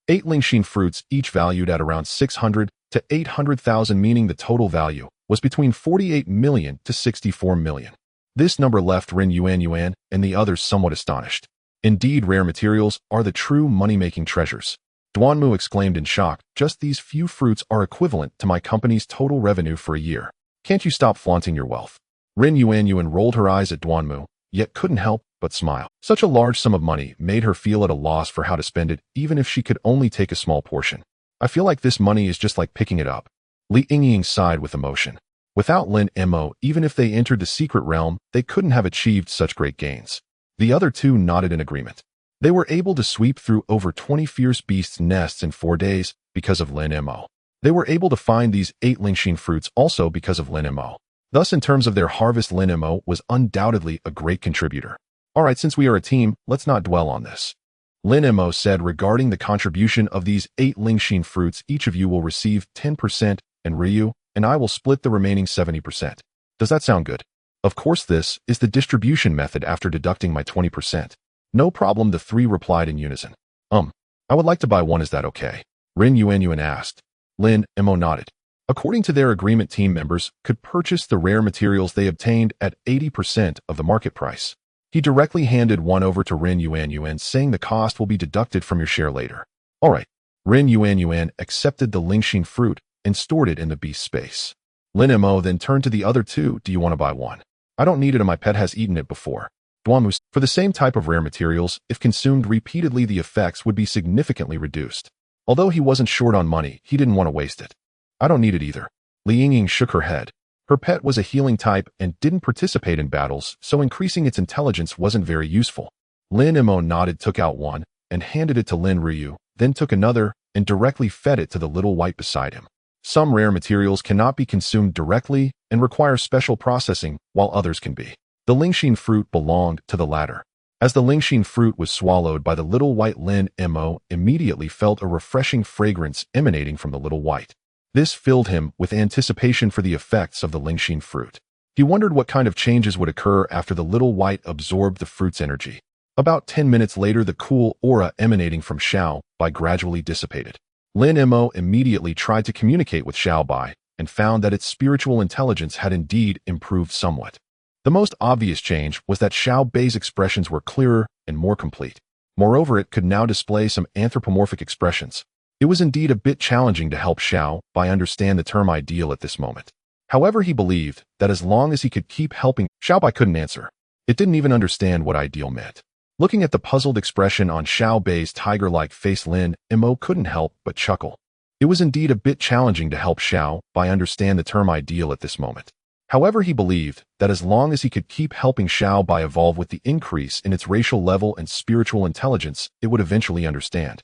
Speaker 1: 8 Lingxin fruits, each valued at around 600 to 800,000, meaning the total value was between 48 million to 64 million. This number left Ren Yuan and the others somewhat astonished. Indeed, rare materials are the true money-making treasures. Duanmu exclaimed in shock, just these few fruits are equivalent to my company's total revenue for a year. Can't you stop flaunting your wealth? Ren Yuan rolled her eyes at Duanmu, yet couldn't help but smile. Such a large sum of money made her feel at a loss for how to spend it, even if she could only take a small portion. I feel like this money is just like picking it up. Li Yingying sighed with emotion. Without Lin Mo, even if they entered the secret realm, they couldn't have achieved such great gains. The other two nodded in agreement. They were able to sweep through over 20 fierce beasts' nests in 4 days because of Lin Mo. They were able to find these 8 Lingxin fruits also because of Lin Mo. Thus, in terms of their harvest, Lin Mo was undoubtedly a great contributor. Alright, since we are a team, let's not dwell on this. Lin Mo said, regarding the contribution of these 8 Lingxin fruits, each of you will receive 10%, and Ryu and I will split the remaining 70%. Does that sound good? Of course, this is the distribution method after deducting my 20%. No problem, the 3 replied in unison. I would like to buy one, is that okay? Ren Yuan asked. Lin Mo nodded. According to their agreement, team members could purchase the rare materials they obtained at 80% of the market price. He directly handed one over to Ren Yuan, saying the cost will be deducted from your share later. Alright. Ren Yuan accepted the Lingxin fruit and stored it in the beast space. Lin Mo then turned to the other 2. Do you want to buy one? I don't need it and my pet has eaten it before. Duanmu, for the same type of rare materials, if consumed repeatedly, the effects would be significantly reduced. Although he wasn't short on money, he didn't want to waste it. I don't need it either. Li Yingying shook her head. Her pet was a healing type and didn't participate in battles, so increasing its intelligence wasn't very useful. Lin Mo nodded, took out one, and handed it to Lin Ryu, then took another, and directly fed it to the little white beside him. Some rare materials cannot be consumed directly and require special processing, while others can be. The Lingxin fruit belonged to the latter. As the Lingxin fruit was swallowed by the little white, Lin Mo immediately felt a refreshing fragrance emanating from the little white. This filled him with anticipation for the effects of the Lingxin fruit. He wondered what kind of changes would occur after the little white absorbed the fruit's energy. About 10 minutes later, the cool aura emanating from Xiao Bai gradually dissipated. Lin Mo immediately tried to communicate with Xiao Bai and found that its spiritual intelligence had indeed improved somewhat. The most obvious change was that Xiao Bai's expressions were clearer and more complete. Moreover, it could now display some anthropomorphic expressions. It was indeed a bit challenging to help Xiao Bai understand the term ideal at this moment. However, he believed that as long as he could keep helping, Xiao Bai couldn't answer. It didn't even understand what ideal meant. Looking at the puzzled expression on Xiao Bai's tiger-like face, Lin Mo couldn't help but chuckle. It was indeed a bit challenging to help Xiao Bai understand the term ideal at this moment. However, he believed that as long as he could keep helping Xiao Bai evolve with the increase in its racial level and spiritual intelligence, it would eventually understand.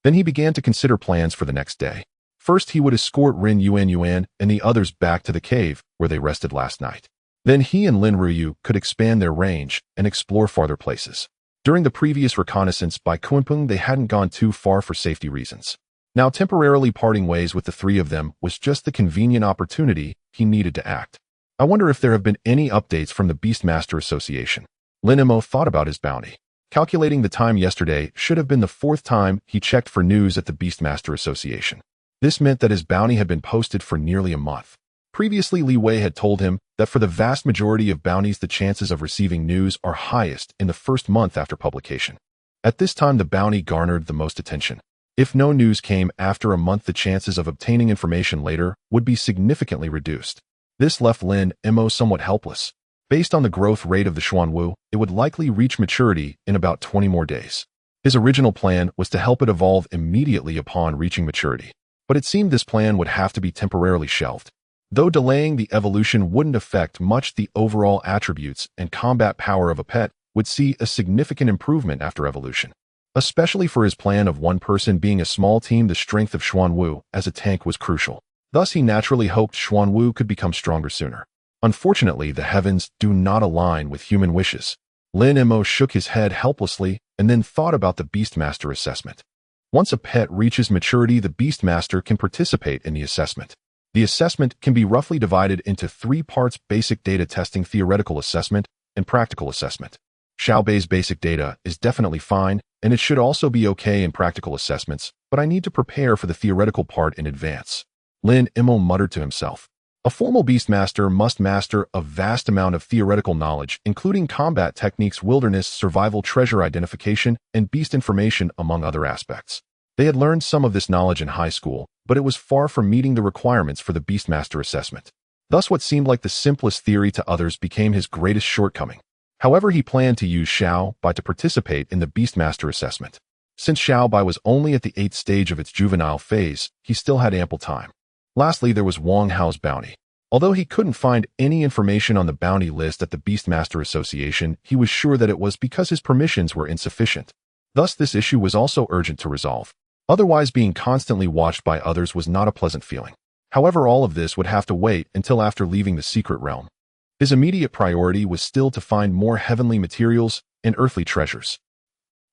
Speaker 1: Then he began to consider plans for the next day. First, he would escort Rin Yuan and the others back to the cave where they rested last night. Then he and Lin Ruyu could expand their range and explore farther places. During the previous reconnaissance by Kunpeng, they hadn't gone too far for safety reasons. Now, temporarily parting ways with the three of them was just the convenient opportunity he needed to act. I wonder if there have been any updates from the Beastmaster Association. Lin Mo thought about his bounty. Calculating the time yesterday should have been the fourth time he checked for news at the Beastmaster Association. This meant that his bounty had been posted for nearly a month. Previously, Li Wei had told him that for the vast majority of bounties, the chances of receiving news are highest in the first month after publication. At this time, the bounty garnered the most attention. If no news came after a month, the chances of obtaining information later would be significantly reduced. This left Lin Mo somewhat helpless. Based on the growth rate of the Xuanwu, it would likely reach maturity in about 20 more days. His original plan was to help it evolve immediately upon reaching maturity. But it seemed this plan would have to be temporarily shelved. Though delaying the evolution wouldn't affect much, the overall attributes and combat power of a pet would see a significant improvement after evolution. Especially for his plan of one person being a small team, the strength of Xuanwu as a tank was crucial. Thus, he naturally hoped Xuanwu could become stronger sooner. Unfortunately, the heavens do not align with human wishes. Lin Mo shook his head helplessly and then thought about the Beastmaster assessment. Once a pet reaches maturity, the Beastmaster can participate in the assessment. The assessment can be roughly divided into 3 parts: basic data testing, theoretical assessment, and practical assessment. Xiao Bai's basic data is definitely fine, and it should also be okay in practical assessments, but I need to prepare for the theoretical part in advance. Lin Mo muttered to himself. A formal Beastmaster must master a vast amount of theoretical knowledge, including combat techniques, wilderness survival, treasure identification, and beast information, among other aspects. They had learned some of this knowledge in high school, but it was far from meeting the requirements for the Beastmaster assessment. Thus, what seemed like the simplest theory to others became his greatest shortcoming. However, he planned to use Xiao Bai to participate in the Beastmaster assessment. Since Xiao Bai was only at the 8th stage of its juvenile phase, he still had ample time. Lastly, there was Wang Hao's bounty. Although he couldn't find any information on the bounty list at the Beastmaster Association, he was sure that it was because his permissions were insufficient. Thus, this issue was also urgent to resolve. Otherwise, being constantly watched by others was not a pleasant feeling. However, all of this would have to wait until after leaving the secret realm. His immediate priority was still to find more heavenly materials and earthly treasures.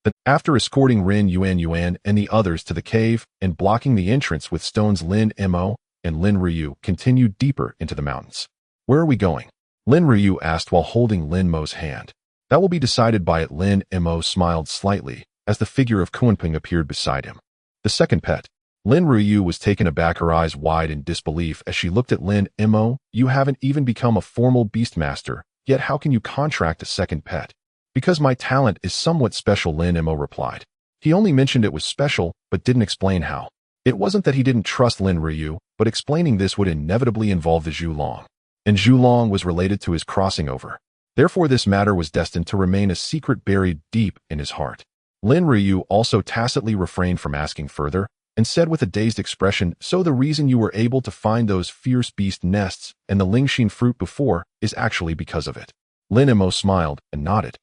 Speaker 1: But after escorting Rin Yuan and the others to the cave and blocking the entrance with stones, Lin Mo and Lin Ruyu continued deeper into the mountains. "Where are we going?" Lin Ruyu asked while holding Lin Mo's hand. "That will be decided by it." Lin Mo smiled slightly as the figure of Kunpeng appeared beside him. The second pet. Lin Ruyu was taken aback, her eyes wide in disbelief as she looked at Lin Mo. "You haven't even become a formal Beastmaster, yet how can you contract a second pet?" "Because my talent is somewhat special," Lin Mo replied. He only mentioned it was special, but didn't explain how. It wasn't that he didn't trust Lin Ruyu, but explaining this would inevitably involve the Zhulong. And Zhulong was related to his crossing over. Therefore, this matter was destined to remain a secret buried deep in his heart. Lin Ruyu also tacitly refrained from asking further, and said with a dazed expression, "So the reason you were able to find those fierce beast nests and the Lingxin fruit before is actually because of it." Lin Mo smiled and nodded.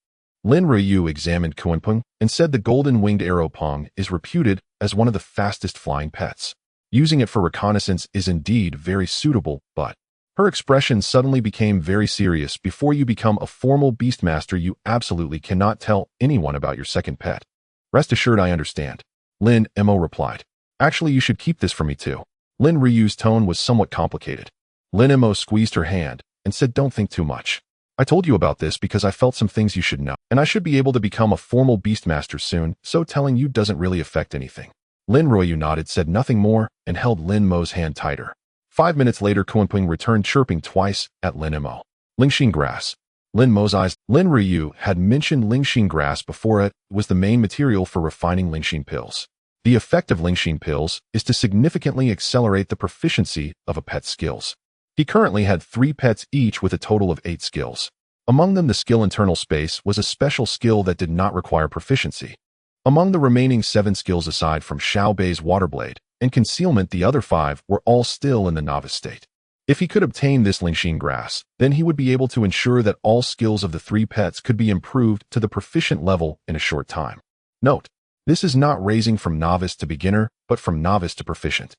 Speaker 1: Lin Ruyu examined Kunpeng and said the golden-winged arrow Peng is reputed as one of the fastest flying pets. Using it for reconnaissance is indeed very suitable, but her expression suddenly became very serious. "Before you become a formal Beastmaster, you absolutely cannot tell anyone about your second pet." "Rest assured, I understand," Lin Mo replied. "Actually, you should keep this from me too." Lin Ruyu's tone was somewhat complicated. Lin Mo squeezed her hand and said, "Don't think too much. I told you about this because I felt some things you should know, and I should be able to become a formal Beastmaster soon, so telling you doesn't really affect anything." Lin Ruyu nodded, said nothing more, and held Lin Mo's hand tighter. 5 minutes later, Kunpeng returned, chirping twice at Lin Mo. "Lingxin grass." Lin Mo's eyes. Lin Ruyu had mentioned Lingxin grass before. It was the main material for refining Lingxin pills. The effect of Lingxin pills is to significantly accelerate the proficiency of a pet's skills. He currently had 3 pets, each with a total of 8 skills. Among them, the skill internal space was a special skill that did not require proficiency. Among the remaining 7 skills, aside from Xiao Bai's water blade and concealment, the other 5 were all still in the novice state. If he could obtain this Lingxin grass, then he would be able to ensure that all skills of the 3 pets could be improved to the proficient level in a short time. Note, this is not raising from novice to beginner, but from novice to proficient.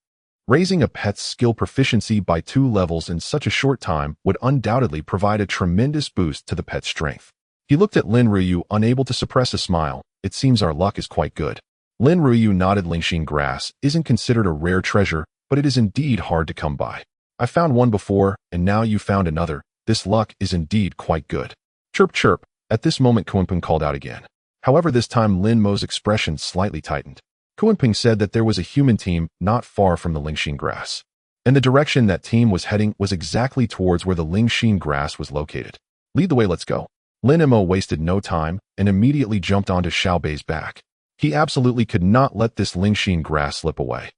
Speaker 1: Raising a pet's skill proficiency by 2 levels in such a short time would undoubtedly provide a tremendous boost to the pet's strength. He looked at Lin Ruyu, unable to suppress a smile. It seems our luck is quite good. Lin Ruyu nodded. Lingxin grass isn't considered a rare treasure, but it is indeed hard to come by. I found one before, and now you found another. This luck is indeed quite good. Chirp chirp. At this moment Kunpeng called out again. However, this time Lin Mo's expression slightly tightened. Kunpeng said that there was a human team not far from the Lingxin grass. And the direction that team was heading was exactly towards where the Lingxin grass was located. Lead the way, let's go. Lin Mo wasted no time and immediately jumped onto Xiao Bei's back. He absolutely could not let this Lingxin grass slip away.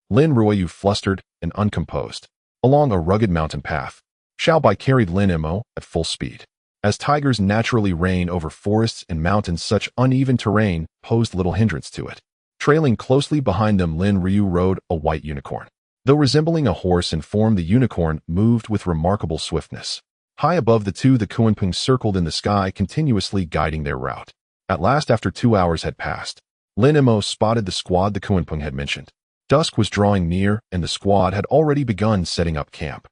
Speaker 1: Lin Ruoyu flustered and uncomposed. Along a rugged mountain path, Xiao Bei carried Lin Mo at full speed. As tigers naturally reign over forests and mountains, such uneven terrain posed little hindrance to it. Trailing closely behind them, Lin Ryu rode a white unicorn. Though resembling a horse in form, the unicorn moved with remarkable swiftness. High above the two, the Kunpeng circled in the sky, continuously guiding their route. At last, after 2 hours had passed, Lin Mo spotted the squad the Kunpeng had mentioned. Dusk was drawing near, and the squad had already begun setting up camp.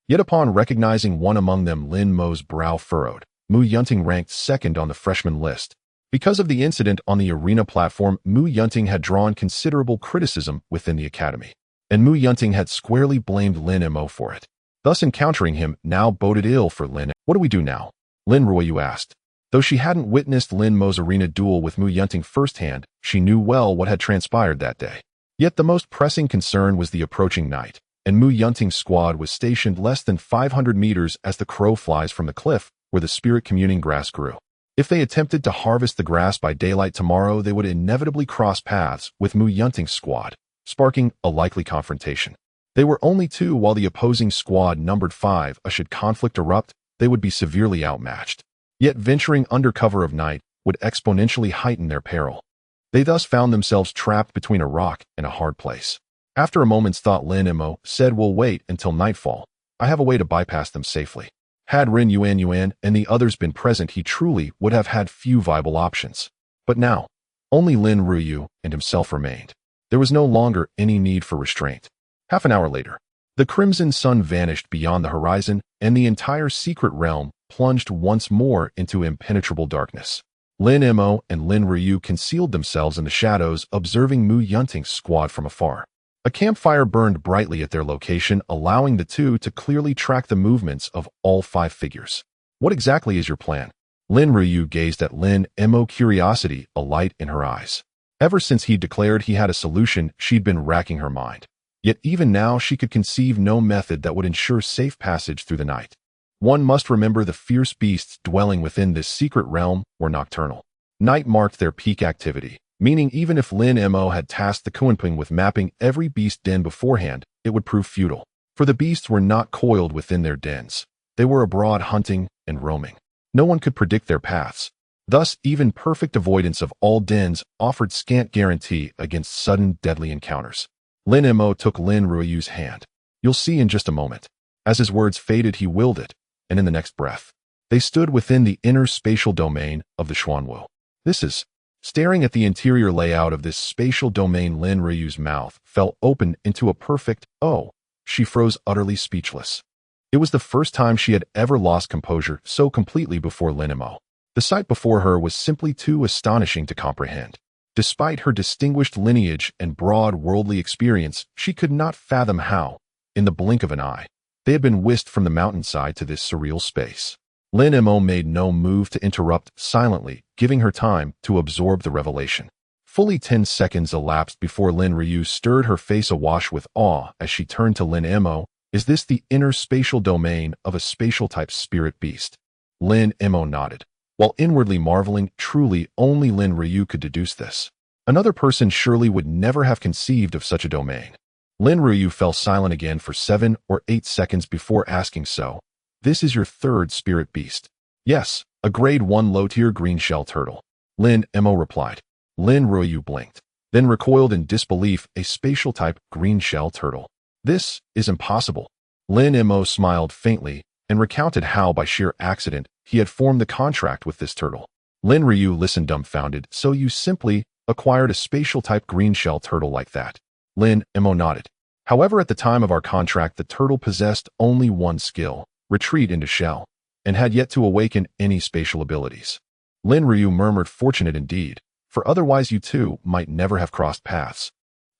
Speaker 1: Yet upon recognizing one among them, Lin Mo's brow furrowed. Mu Yunting ranked second on the freshman list. Because of the incident on the arena platform, Mu Yunting had drawn considerable criticism within the academy, and Mu Yunting had squarely blamed Lin Mo for it. Thus, encountering him now boded ill for Lin. What do we do now? Lin Ruoyu asked. Though she hadn't witnessed Lin Mo's arena duel with Mu Yunting firsthand, she knew well what had transpired that day. Yet the most pressing concern was the approaching night, and Mu Yunting's squad was stationed less than 500 meters as the crow flies from the cliff where the spirit communing grass grew. If they attempted to harvest the grass by daylight tomorrow, they would inevitably cross paths with Mu Yunting's squad, sparking a likely confrontation. They were only 2 while the opposing squad numbered 5. Should conflict erupt, they would be severely outmatched. Yet venturing under cover of night would exponentially heighten their peril. They thus found themselves trapped between a rock and a hard place. After a moment's thought, Lin Mo said, "We'll wait until nightfall. I have a way to bypass them safely." Had Rin Yuan and the others been present, he truly would have had few viable options. But now, only Lin Ruyu and himself remained. There was no longer any need for restraint. Half an hour later, the crimson sun vanished beyond the horizon, and the entire secret realm plunged once more into impenetrable darkness. Lin Mo and Lin Ruyu concealed themselves in the shadows, observing Mu Yunting's squad from afar. A campfire burned brightly at their location, allowing the two to clearly track the movements of all 5 figures. What exactly is your plan? Lin Ruyu gazed at Lin Mo, curiosity alight in her eyes. Ever since he declared he had a solution, she'd been racking her mind. Yet even now she could conceive no method that would ensure safe passage through the night. One must remember the fierce beasts dwelling within this secret realm were nocturnal. Night marked their peak activity, meaning even if Lin Mo had tasked the Kunpeng with mapping every beast den beforehand, it would prove futile. For the beasts were not coiled within their dens. They were abroad hunting and roaming. No one could predict their paths. Thus, even perfect avoidance of all dens offered scant guarantee against sudden deadly encounters. Lin Mo took Lin Ruoyu's hand. "You'll see in just a moment." As his words faded, he willed it, and in the next breath, they stood within the inner spatial domain of the Xuanwu. This is... Staring at the interior layout of this spatial domain, Lin Ruyu's mouth fell open into a perfect "oh." She froze, utterly speechless. It was the first time she had ever lost composure so completely before Lin Mo. The sight before her was simply too astonishing to comprehend. Despite her distinguished lineage and broad worldly experience, she could not fathom how, in the blink of an eye, they had been whisked from the mountainside to this surreal space. Lin Mo made no move to interrupt, silently giving her time to absorb the revelation. Fully 10 seconds elapsed before Lin Ryu stirred, her face awash with awe as she turned to Lin Mo. "Is this the inner spatial domain of a spatial-type spirit beast?" Lin Mo nodded, while inwardly marveling. Truly, only Lin Ryu could deduce this. Another person surely would never have conceived of such a domain. Lin Ryu fell silent again for 7 or 8 seconds before asking, "So, this is your 3rd spirit beast?" "Yes, a grade 1 low-tier green shell turtle," Lin Mo replied. Lin Ruoyu blinked, then recoiled in disbelief. "A spatial-type green shell turtle? This is impossible." Lin Mo smiled faintly and recounted how, by sheer accident, he had formed the contract with this turtle. Lin Ryu listened dumbfounded. So you simply acquired a spatial-type green-shell turtle like that? Lin Mo nodded. However, at the time of our contract, the turtle possessed only one skill, retreat into shell, and had yet to awaken any spatial abilities. Lin Ryu murmured, fortunate indeed, for otherwise you two might never have crossed paths.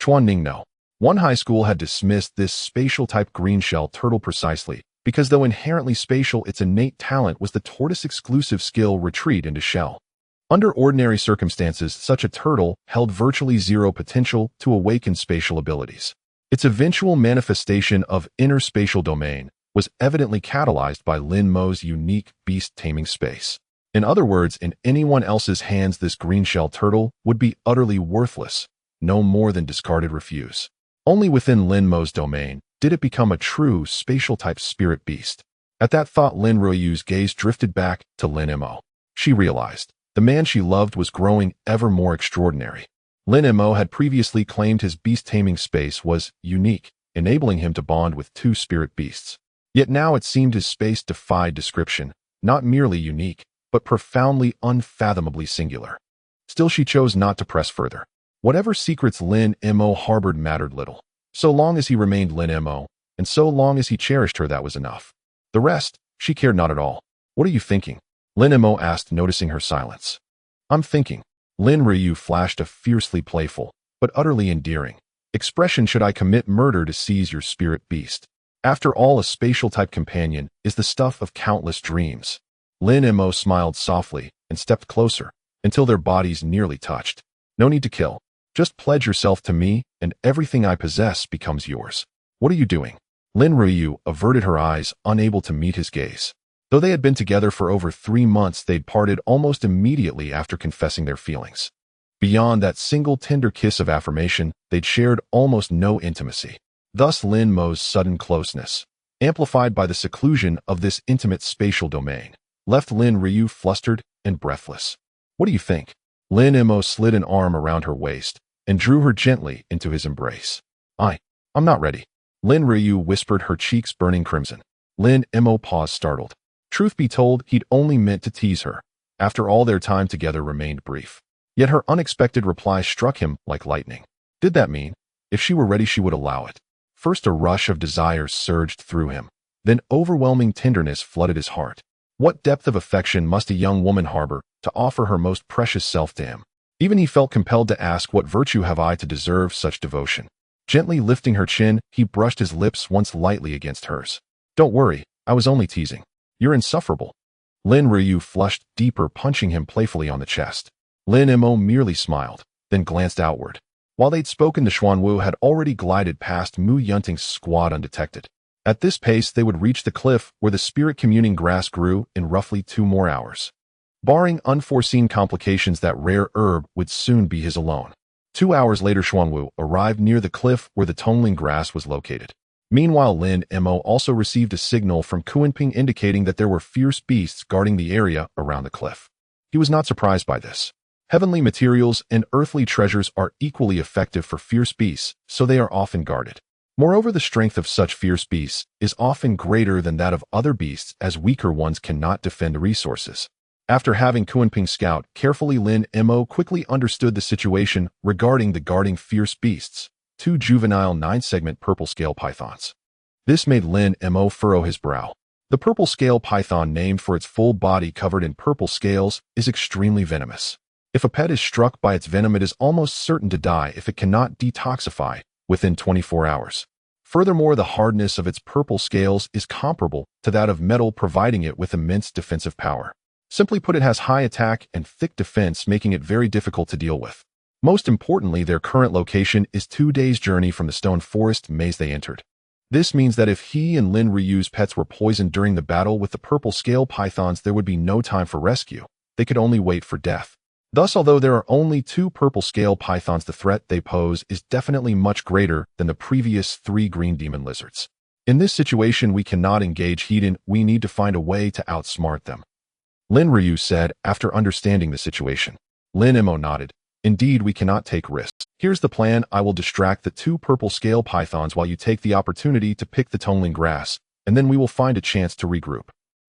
Speaker 1: Chuan Ningno. One high school had dismissed this spatial-type green-shell turtle precisely because though inherently spatial, its innate talent was the tortoise-exclusive skill retreat into shell. Under ordinary circumstances, such a turtle held virtually zero potential to awaken spatial abilities. Its eventual manifestation of inner spatial domain was evidently catalyzed by Lin Mo's unique beast-taming space. In other words, in anyone else's hands, this green-shell turtle would be utterly worthless, no more than discarded refuse. Only within Lin Mo's domain did it become a true spatial-type spirit beast. At that thought, Lin Ryu's gaze drifted back to Lin Mo. She realized the man she loved was growing ever more extraordinary. Lin Mo had previously claimed his beast-taming space was unique, enabling him to bond with two spirit beasts. Yet now it seemed his space defied description, not merely unique, but profoundly, unfathomably singular. Still, she chose not to press further. Whatever secrets Lin Mo harbored mattered little. So long as he remained Lin Mo, and so long as he cherished her, that was enough. The rest, she cared not at all. What are you thinking? Lin Mo asked, noticing her silence. I'm thinking. Lin Ryu flashed a fiercely playful, but utterly endearing expression. Should I commit murder to seize your spirit beast? After all, a spatial-type companion is the stuff of countless dreams. Lin Mo smiled softly and stepped closer until their bodies nearly touched. No need to kill. Just pledge yourself to me, and everything I possess becomes yours. What are you doing? Lin Ryu averted her eyes, unable to meet his gaze. Though they had been together for over 3 months, they'd parted almost immediately after confessing their feelings. Beyond that single tender kiss of affirmation, they'd shared almost no intimacy. Thus Lin Mo's sudden closeness, amplified by the seclusion of this intimate spatial domain, left Lin Ryu flustered and breathless. What do you think? Lin Mo slid an arm around her waist and drew her gently into his embrace. I'm not ready. Lin Ryu whispered, her cheeks burning crimson. Lin Mo paused, startled. Truth be told, he'd only meant to tease her. After all, their time together remained brief. Yet her unexpected reply struck him like lightning. Did that mean, if she were ready, she would allow it? First a rush of desire surged through him. Then overwhelming tenderness flooded his heart. What depth of affection must a young woman harbor to offer her most precious self to him? Even he felt compelled to ask, what virtue have I to deserve such devotion? Gently lifting her chin, he brushed his lips once lightly against hers. Don't worry, I was only teasing. You're insufferable. Lin Ryu flushed deeper, punching him playfully on the chest. Lin Mo merely smiled, then glanced outward. While they'd spoken, the Xuanwu had already glided past Mu Yunting's squad undetected. At this pace, they would reach the cliff where the spirit-communing grass grew in roughly 2 more hours. Barring unforeseen complications, that rare herb would soon be his alone. 2 hours later, Xuanwu arrived near the cliff where the tongling grass was located. Meanwhile, Lin Mo also received a signal from Kuanping indicating that there were fierce beasts guarding the area around the cliff. He was not surprised by this. Heavenly materials and earthly treasures are equally effective for fierce beasts, so they are often guarded. Moreover, the strength of such fierce beasts is often greater than that of other beasts, as weaker ones cannot defend the resources. After having Kuanping scout carefully, Lin Mo quickly understood the situation regarding the guarding fierce beasts, 2 juvenile 9-segment purple scale pythons. This made Lin Mo furrow his brow. The purple scale python, named for its full body covered in purple scales, is extremely venomous. If a pet is struck by its venom, it is almost certain to die if it cannot detoxify within 24 hours. Furthermore, the hardness of its purple scales is comparable to that of metal, providing it with immense defensive power. Simply put, it has high attack and thick defense, making it very difficult to deal with. Most importantly, their current location is 2 days' journey from the stone forest maze they entered. This means that if he and Lin Ryu's pets were poisoned during the battle with the purple scale pythons, there would be no time for rescue. They could only wait for death. Thus, although there are only 2 purple scale pythons, the threat they pose is definitely much greater than the previous 3 green demon lizards. In this situation, we cannot engage Hedon. We need to find a way to outsmart them. Lin Ryu said after understanding the situation. Lin Mo nodded. Indeed, we cannot take risks. Here's the plan. I will distract the 2 purple scale pythons while you take the opportunity to pick the tongueling grass, and then we will find a chance to regroup.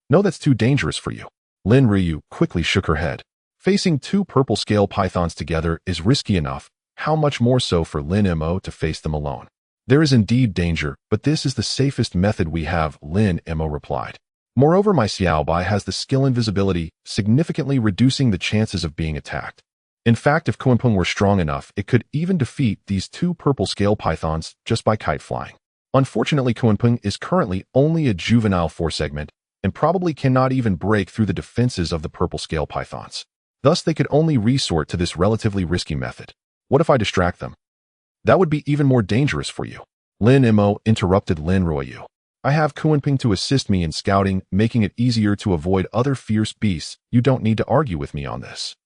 Speaker 1: No, that's too dangerous for you. Lin Ryu quickly shook her head. Facing 2 purple scale pythons together is risky enough, how much more so for Lin Mo to face them alone? There is indeed danger, but this is the safest method we have, Lin Mo replied. Moreover, my Xiaobai has the skill invisibility, significantly reducing the chances of being attacked. In fact, if Kunpeng were strong enough, it could even defeat these 2 purple scale pythons just by kite flying. Unfortunately, Kunpeng is currently only a juvenile 4 segment and probably cannot even break through the defenses of the purple scale pythons. Thus, they could only resort to this relatively risky method. What if I distract them? That would be even more dangerous for you. Lin Mo interrupted Lin Ryu. I have Kunpeng to assist me in scouting, making it easier to avoid other fierce beasts. You don't need to argue with me on this.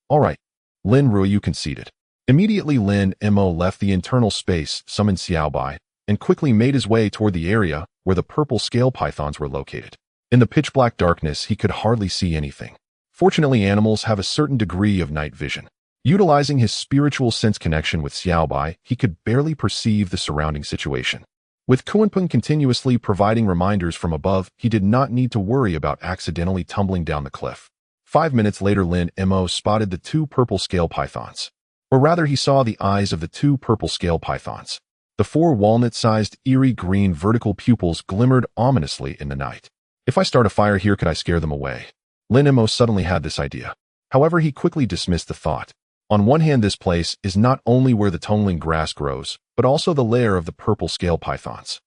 Speaker 1: All right. Lin Ryu conceded. Immediately, Lin Mo left the internal space, summoned Xiaobai, and quickly made his way toward the area where the purple scale pythons were located. In the pitch-black darkness, he could hardly see anything. Fortunately, animals have a certain degree of night vision. Utilizing his spiritual sense connection with Xiaobai, he could barely perceive the surrounding situation. With Kunpeng continuously providing reminders from above, he did not need to worry about accidentally tumbling down the cliff. 5 minutes later, Lin Mo spotted the 2 purple scale pythons. Or rather, he saw the eyes of the 2 purple scale pythons. The 4 walnut-sized, eerie green vertical pupils glimmered ominously in the night. If I start a fire here, could I scare them away? Lin Mo suddenly had this idea. However, he quickly dismissed the thought. On one hand, this place is not only where the tongueling grass grows, but also the lair of the purple scale pythons.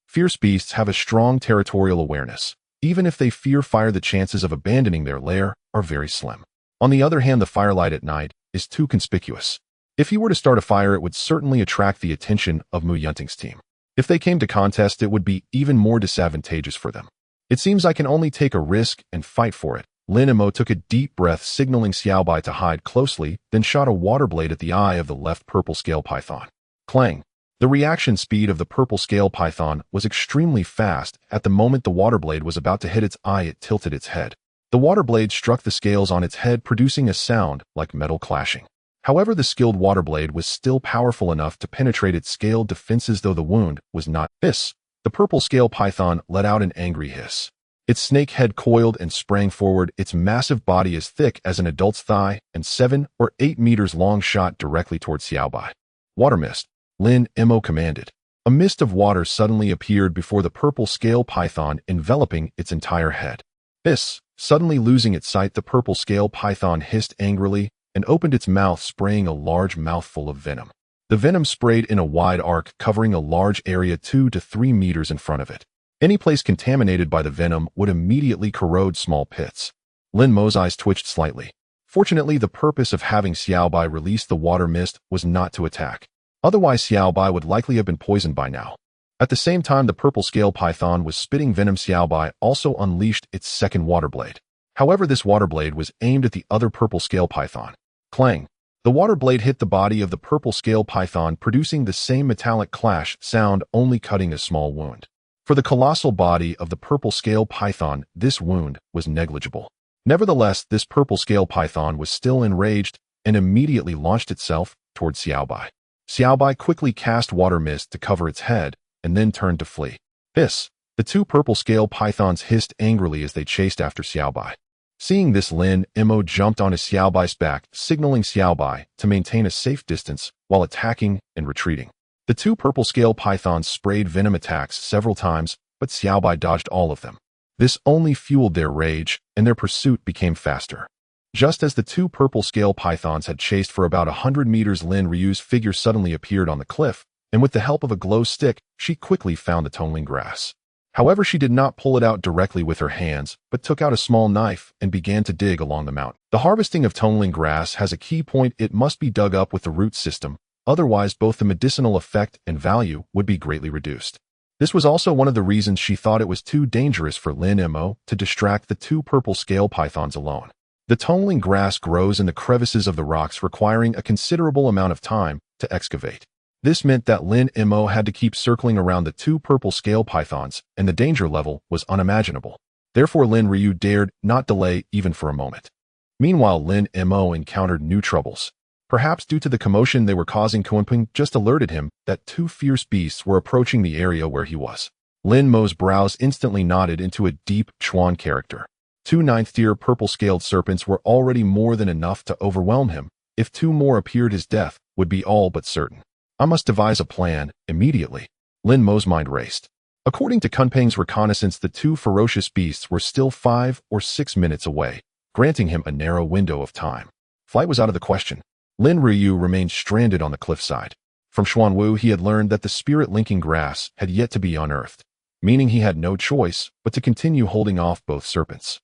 Speaker 1: Fierce beasts have a strong territorial awareness. Even if they fear fire, the chances of abandoning their lair are very slim. On the other hand, the firelight at night is too conspicuous. If he were to start a fire, it would certainly attract the attention of Mu Yunting's team. If they came to contest, it would be even more disadvantageous for them. It seems I can only take a risk and fight for it. Lin Mo took a deep breath, signaling Xiaobai to hide closely, then shot a water blade at the eye of the left purple scale python. Clang! The reaction speed of the purple scale python was extremely fast. At the moment the water blade was about to hit its eye, it tilted its head. The water blade struck the scales on its head, producing a sound like metal clashing. However, the skilled water blade was still powerful enough to penetrate its scaled defenses, though the wound was not. Hiss! The purple scale python let out an angry hiss. Its snake head coiled and sprang forward, its massive body as thick as an adult's thigh and 7 or 8 meters long, shot directly toward Xiaobai. Water mist, Lin Mo commanded. A mist of water suddenly appeared before the purple scale python, enveloping its entire head. Hiss! Suddenly losing its sight, the purple scale python hissed angrily and opened its mouth, spraying a large mouthful of venom. The venom sprayed in a wide arc, covering a large area 2 to 3 meters in front of it. Any place contaminated by the venom would immediately corrode small pits. Lin Mo's eyes twitched slightly. Fortunately, the purpose of having Xiaobai release the water mist was not to attack. Otherwise, Xiaobai would likely have been poisoned by now. At the same time the purple scale python was spitting venom, Xiaobai also unleashed its second water blade. However, this water blade was aimed at the other purple scale python. Clang! The water blade hit the body of the purple scale python, producing the same metallic clash sound, only cutting a small wound. For the colossal body of the purple scale python, this wound was negligible. Nevertheless, this purple scale python was still enraged and immediately launched itself toward Xiaobai. Xiaobai quickly cast water mist to cover its head and then turned to flee. Hiss! The 2 purple scale pythons hissed angrily as they chased after Xiaobai. Seeing this, Lin Mo jumped onto Xiaobai's back, signaling Xiaobai to maintain a safe distance while attacking and retreating. The 2 purple scale pythons sprayed venom attacks several times, but Xiaobai dodged all of them. This only fueled their rage, and their pursuit became faster. Just as the 2 purple scale pythons had chased for about 100 meters, Lin Ryu's figure suddenly appeared on the cliff, and with the help of a glow stick, she quickly found the tongueling grass. However, she did not pull it out directly with her hands, but took out a small knife and began to dig along the mountain. The harvesting of tongueling grass has a key point: it must be dug up with the root system, otherwise both the medicinal effect and value would be greatly reduced. This was also one of the reasons she thought it was too dangerous for Lin Mo to distract the 2 purple scale pythons alone. The tongueling grass grows in the crevices of the rocks, requiring a considerable amount of time to excavate. This meant that Lin Mo had to keep circling around the 2 purple scale pythons, and the danger level was unimaginable. Therefore, Lin Ryu dared not delay even for a moment. Meanwhile, Lin Mo encountered new troubles. Perhaps due to the commotion they were causing, Kunping just alerted him that two fierce beasts were approaching the area where he was. Lin Mo's brows instantly knotted into a deep Chuan character. Two ninth-tier purple-scaled serpents were already more than enough to overwhelm him. If two more appeared, his death would be all but certain. I must devise a plan immediately. Lin Mo's mind raced. According to Kunping's reconnaissance, the two ferocious beasts were still 5 or 6 minutes away, granting him a narrow window of time. Flight was out of the question. Lin Ryu remained stranded on the cliffside. From Xuanwu, he had learned that the spirit-linking grass had yet to be unearthed, meaning he had no choice but to continue holding off both serpents.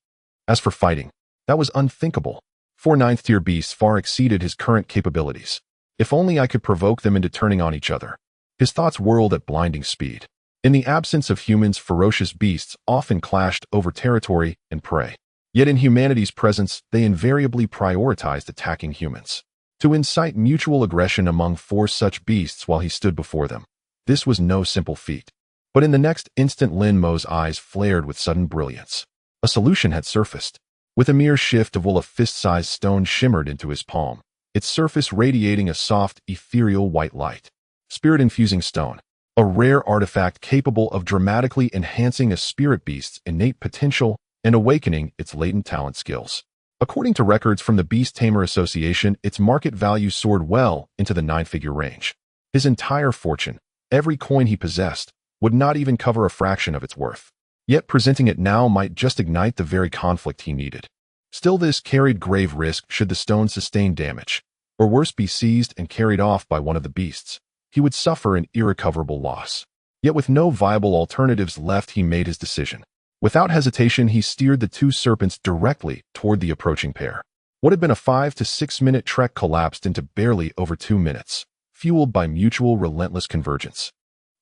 Speaker 1: As for fighting, that was unthinkable. 4 ninth-tier beasts far exceeded his current capabilities. If only I could provoke them into turning on each other. His thoughts whirled at blinding speed. In the absence of humans, ferocious beasts often clashed over territory and prey. Yet in humanity's presence, they invariably prioritized attacking humans. To incite mutual aggression among 4 such beasts while he stood before them, this was no simple feat. But in the next instant, Lin Mo's eyes flared with sudden brilliance. A solution had surfaced. With a mere shift of will, a fist-sized stone shimmered into his palm, its surface radiating a soft, ethereal white light. Spirit-infusing stone, a rare artifact capable of dramatically enhancing a spirit beast's innate potential and awakening its latent talent skills. According to records from the Beast Tamer Association, its market value soared well into the 9-figure range. His entire fortune, every coin he possessed, would not even cover a fraction of its worth. Yet presenting it now might just ignite the very conflict he needed. Still, this carried grave risk should the stone sustain damage, or worse, be seized and carried off by one of the beasts. He would suffer an irrecoverable loss. Yet with no viable alternatives left, he made his decision. Without hesitation, he steered the 2 serpents directly toward the approaching pair. What had been a 5 to 6 minute trek collapsed into barely over 2 minutes, fueled by mutual relentless convergence.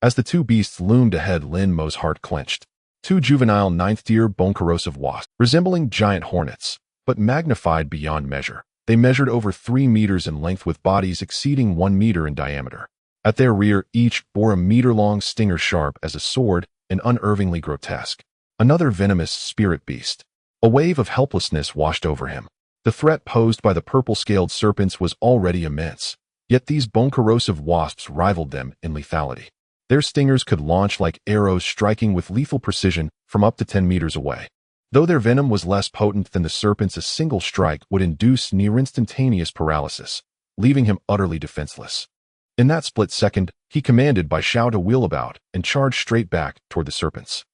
Speaker 1: As the 2 beasts loomed ahead, Lin Mo's heart clenched. 2 juvenile 9th-tier bone-corrosive wasps, resembling giant hornets, but magnified beyond measure. They measured over 3 meters in length with bodies exceeding 1 meter in diameter. At their rear, each bore a meter-long stinger sharp as a sword and unervingly grotesque. Another venomous spirit beast. A wave of helplessness washed over him. The threat posed by the purple-scaled serpents was already immense, yet these bone-corrosive wasps rivaled them in lethality. Their stingers could launch like arrows, striking with lethal precision from up to 10 meters away. Though their venom was less potent than the serpents, a single strike would induce near-instantaneous paralysis, leaving him utterly defenseless. In that split second, he commanded by Xiao to wheel about and charge straight back toward the serpents.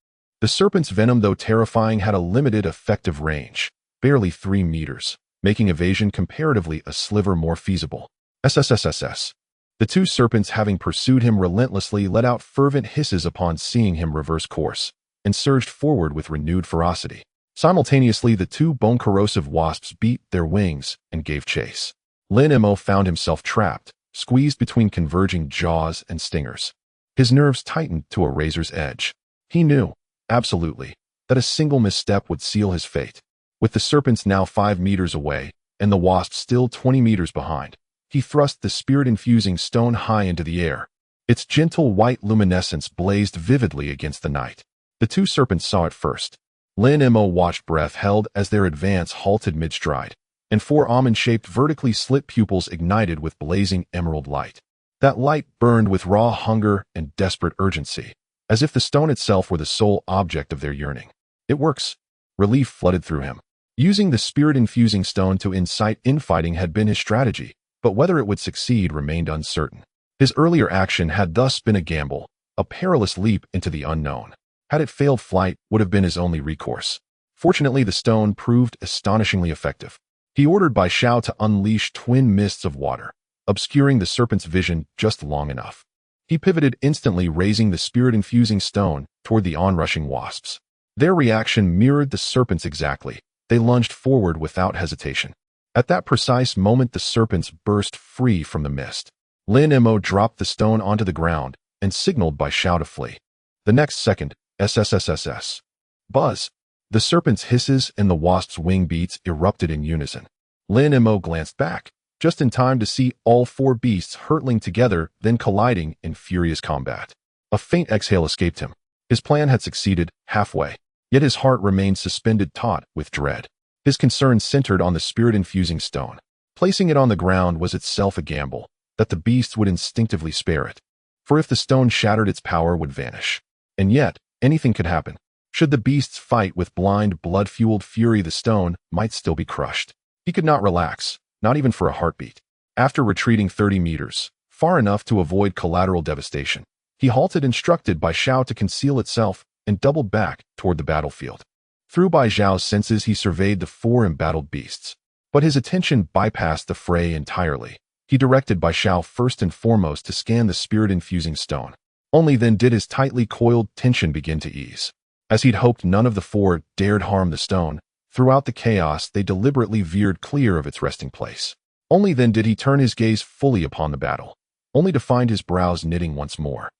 Speaker 1: The serpent's venom, though terrifying, had a limited effective range, barely 3 meters, making evasion comparatively a sliver more feasible. SSSSS. The 2 serpents, having pursued him relentlessly, let out fervent hisses upon seeing him reverse course, and surged forward with renewed ferocity. Simultaneously, the 2 bone-corrosive wasps beat their wings and gave chase. Lin Mo found himself trapped, squeezed between converging jaws and stingers. His nerves tightened to a razor's edge. He knew, absolutely, that a single misstep would seal his fate. With the serpents now 5 meters away, and the wasp still 20 meters behind, he thrust the spirit-infusing stone high into the air. Its gentle white luminescence blazed vividly against the night. The 2 serpents saw it first. Lin Mo watched, breath held as their advance halted mid-stride, and 4 almond-shaped vertically slit pupils ignited with blazing emerald light. That light burned with raw hunger and desperate urgency, as if the stone itself were the sole object of their yearning. It works. Relief flooded through him. Using the spirit-infusing stone to incite infighting had been his strategy, but whether it would succeed remained uncertain. His earlier action had thus been a gamble, a perilous leap into the unknown. Had it failed, flight would have been his only recourse. Fortunately, the stone proved astonishingly effective. He ordered Bai Xiao to unleash twin mists of water, obscuring the serpent's vision just long enough. He pivoted instantly, raising the spirit-infusing stone toward the onrushing wasps. Their reaction mirrored the serpents exactly. They lunged forward without hesitation. At that precise moment, the serpents burst free from the mist. Lin Mo dropped the stone onto the ground and signaled Bai Xiao to flee. The next second, SSSSS. Buzz. The serpent's hisses and the wasp's wing beats erupted in unison. Lin Mo glanced back, just in time to see all 4 beasts hurtling together, then colliding in furious combat. A faint exhale escaped him. His plan had succeeded halfway, yet his heart remained suspended taut with dread. His concern centered on the spirit-infusing stone. Placing it on the ground was itself a gamble, that the beasts would instinctively spare it. For if the stone shattered, its power would vanish. And yet, anything could happen. Should the beasts fight with blind, blood-fueled fury, the stone might still be crushed. He could not relax, not even for a heartbeat. After retreating 30 meters, far enough to avoid collateral devastation, he halted, instructed by Xiao to conceal itself, and doubled back toward the battlefield. Through Bai Zhao's senses, he surveyed the 4 embattled beasts. But his attention bypassed the fray entirely. He directed Bai Zhao first and foremost to scan the spirit-infusing stone. Only then did his tightly coiled tension begin to ease. As he'd hoped, none of the 4 dared harm the stone. Throughout the chaos, they deliberately veered clear of its resting place. Only then did he turn his gaze fully upon the battle, only to find his brows knitting once more.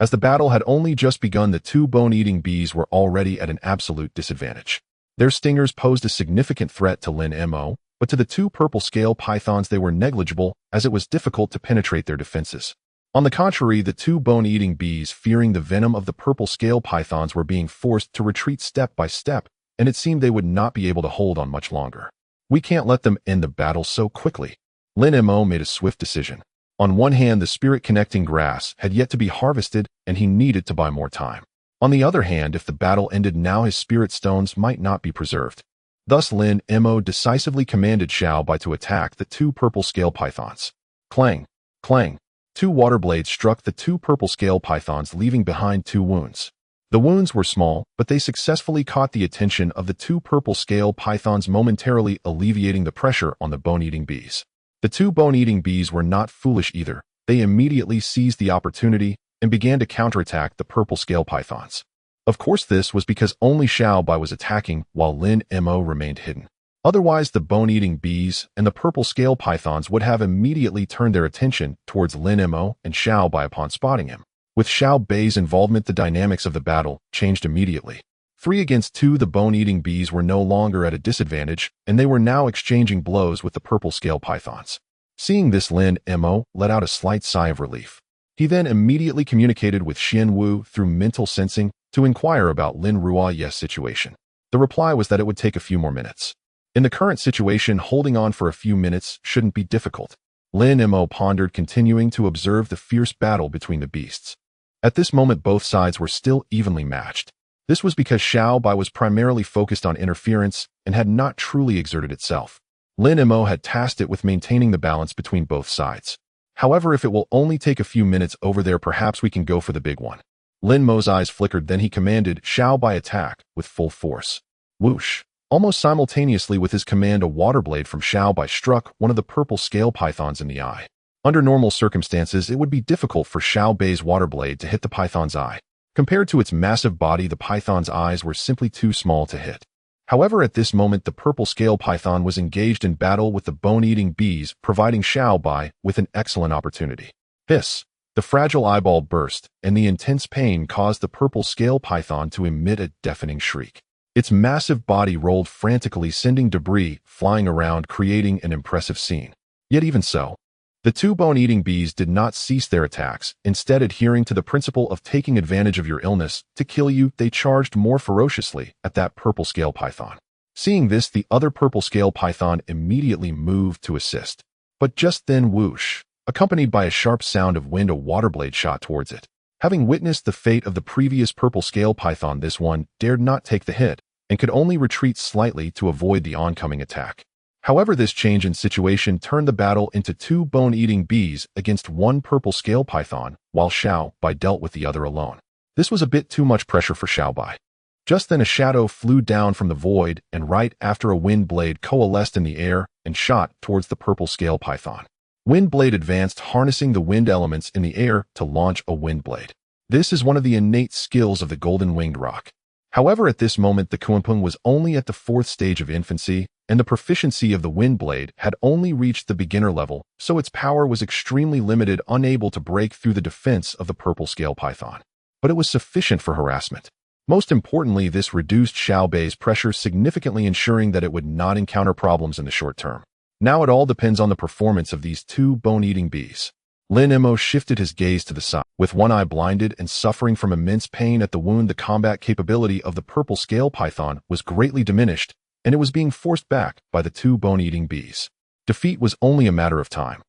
Speaker 1: As the battle had only just begun, the 2 bone-eating bees were already at an absolute disadvantage. Their stingers posed a significant threat to Lin Mo, but to the 2 purple scale pythons they were negligible, as it was difficult to penetrate their defenses. On the contrary, the 2 bone-eating bees, fearing the venom of the purple scale pythons, were being forced to retreat step by step, and it seemed they would not be able to hold on much longer. We can't let them end the battle so quickly. Lin Mo made a swift decision. On one hand, the spirit-connecting grass had yet to be harvested, and he needed to buy more time. On the other hand, if the battle ended now, his spirit stones might not be preserved. Thus Lin Mo decisively commanded Xiao Bai to attack the 2 purple scale pythons. Clang! Clang! 2 water blades struck the 2 purple scale pythons, leaving behind 2 wounds. The wounds were small, but they successfully caught the attention of the 2 purple scale pythons, momentarily alleviating the pressure on the bone-eating bees. The 2 bone-eating bees were not foolish either. They immediately seized the opportunity and began to counterattack the purple scale pythons. Of course, this was because only Xiao Bai was attacking while Lin Mo remained hidden. Otherwise, the bone-eating bees and the purple scale pythons would have immediately turned their attention towards Lin Mo and Xiao Bai upon spotting him. With Xiao Bai's involvement, the dynamics of the battle changed immediately. 3 against 2, the bone-eating bees were no longer at a disadvantage, and they were now exchanging blows with the purple scale pythons. Seeing this, Lin Mo let out a slight sigh of relief. He then immediately communicated with Xian Wu through mental sensing to inquire about Lin Ruoye's situation. The reply was that it would take a few more minutes. In the current situation, holding on for a few minutes shouldn't be difficult. Lin Mo pondered, continuing to observe the fierce battle between the beasts. At this moment, both sides were still evenly matched. This was because Xiao Bai was primarily focused on interference and had not truly exerted itself. Lin Mo had tasked it with maintaining the balance between both sides. However, if it will only take a few minutes over there, perhaps we can go for the big one. Lin Mo's eyes flickered, then he commanded Xiao Bai attack with full force. Whoosh! Almost simultaneously with his command, a water blade from Xiao Bai struck one of the purple scale pythons in the eye. Under normal circumstances, it would be difficult for Xiao Bai's water blade to hit the python's eye. Compared to its massive body, the python's eyes were simply too small to hit. However, at this moment, the purple scale python was engaged in battle with the bone-eating bees, providing Xiao Bai with an excellent opportunity. Hiss! The fragile eyeball burst, and the intense pain caused the purple scale python to emit a deafening shriek. Its massive body rolled frantically, sending debris flying around, creating an impressive scene. Yet even so, the 2 bone-eating bees did not cease their attacks. Instead, adhering to the principle of taking advantage of your illness to kill you, they charged more ferociously at that purple scale python. Seeing this, the other purple scale python immediately moved to assist. But just then, whoosh! Accompanied by a sharp sound of wind, a water blade shot towards it. Having witnessed the fate of the previous purple scale python, this one dared not take the hit and could only retreat slightly to avoid the oncoming attack. However, this change in situation turned the battle into 2 bone-eating bees against 1 purple scale python, while Xiao Bai dealt with the other alone. This was a bit too much pressure for Xiao Bai. Just then, a shadow flew down from the void, and right after, a wind blade coalesced in the air and shot towards the purple scale python. Wind blade advanced, harnessing the wind elements in the air to launch a wind blade. This is one of the innate skills of the golden-winged roc. However, at this moment, the Kuanpeng was only at the 4th stage of infancy, and the proficiency of the wind blade had only reached the beginner level, so its power was extremely limited, unable to break through the defense of the purple scale python. But it was sufficient for harassment. Most importantly, this reduced Xiao Bai's pressure significantly, ensuring that it would not encounter problems in the short term. Now it all depends on the performance of these 2 bone-eating bees. Lin Mo shifted his gaze to the side. With one eye blinded and suffering from immense pain at the wound, the combat capability of the purple scale python was greatly diminished, and it was being forced back by the 2 bone-eating bees. Defeat was only a matter of time.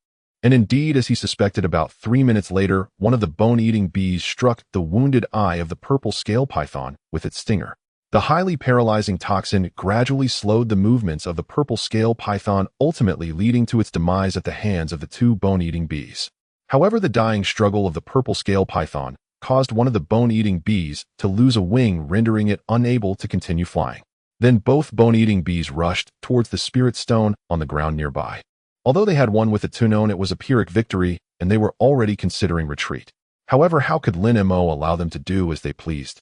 Speaker 1: And indeed, as he suspected, about 3 minutes later, one of the bone-eating bees struck the wounded eye of the purple scale python with its stinger. The highly paralyzing toxin gradually slowed the movements of the purple scale python, ultimately leading to its demise at the hands of the two bone-eating bees. However, the dying struggle of the purple scale python caused one of the bone-eating bees to lose a wing, rendering it unable to continue flying. Then both bone-eating bees rushed towards the spirit stone on the ground nearby. Although they had won with the Tunon, it was a Pyrrhic victory, and they were already considering retreat. However, how could Lin Mo allow them to do as they pleased?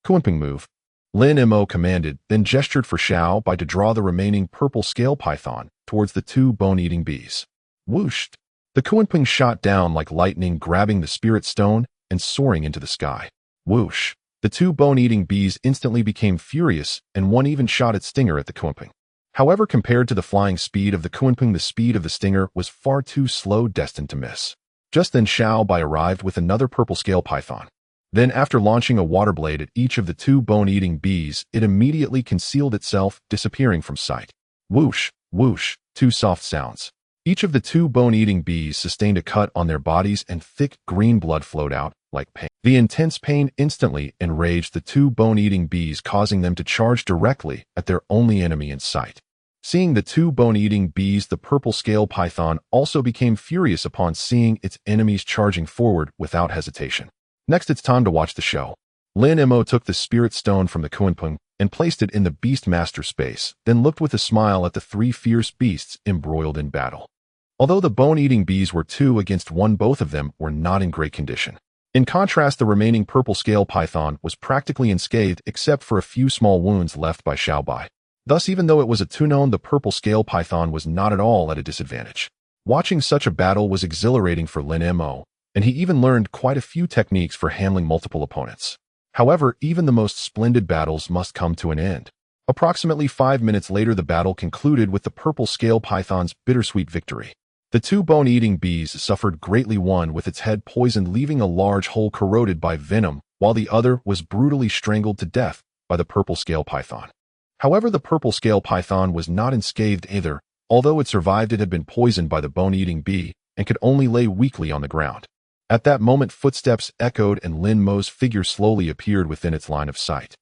Speaker 1: Kunping move. Lin Mo commanded, then gestured for Xiao Bai to draw the remaining purple scale python towards the two bone-eating bees. Whoosh! The Kunping shot down like lightning, grabbing the spirit stone and soaring into the sky. Whoosh! The two bone-eating bees instantly became furious, and one even shot its stinger at the Kunping. However, compared to the flying speed of the Kunping, the speed of the stinger was far too slow, destined to miss. Just then Xiao Bai arrived with another purple scale python. Then, after launching a water blade at each of the two bone-eating bees, it immediately concealed itself, disappearing from sight. Whoosh! Whoosh! Two soft sounds. Each of the two bone-eating bees sustained a cut on their bodies, and thick green blood flowed out like pain. The intense pain instantly enraged the two bone-eating bees, causing them to charge directly at their only enemy in sight. Seeing the two bone-eating bees, the purple scale python also became furious upon seeing its enemies charging forward without hesitation. Next, it's time to watch the show. Lin Mo took the spirit stone from the Kunping and placed it in the Beastmaster space, then looked with a smile at the three fierce beasts embroiled in battle. Although the bone-eating bees were 2 against 1, both of them were not in great condition. In contrast, the remaining purple scale python was practically unscathed except for a few small wounds left by Xiao Bai. Thus, even though it was a Tunon, the purple scale python was not at all at a disadvantage. Watching such a battle was exhilarating for Lin Mo, and he even learned quite a few techniques for handling multiple opponents. However, even the most splendid battles must come to an end. Approximately 5 minutes later, the battle concluded with the purple scale python's bittersweet victory. The two bone-eating bees suffered greatly, one with its head poisoned, leaving a large hole corroded by venom, while the other was brutally strangled to death by the purple scale python. However, the purple scale python was not unscathed either. Although it survived, it had been poisoned by the bone-eating bee and could only lay weakly on the ground. At that moment, footsteps echoed and Lin Mo's figure slowly appeared within its line of sight.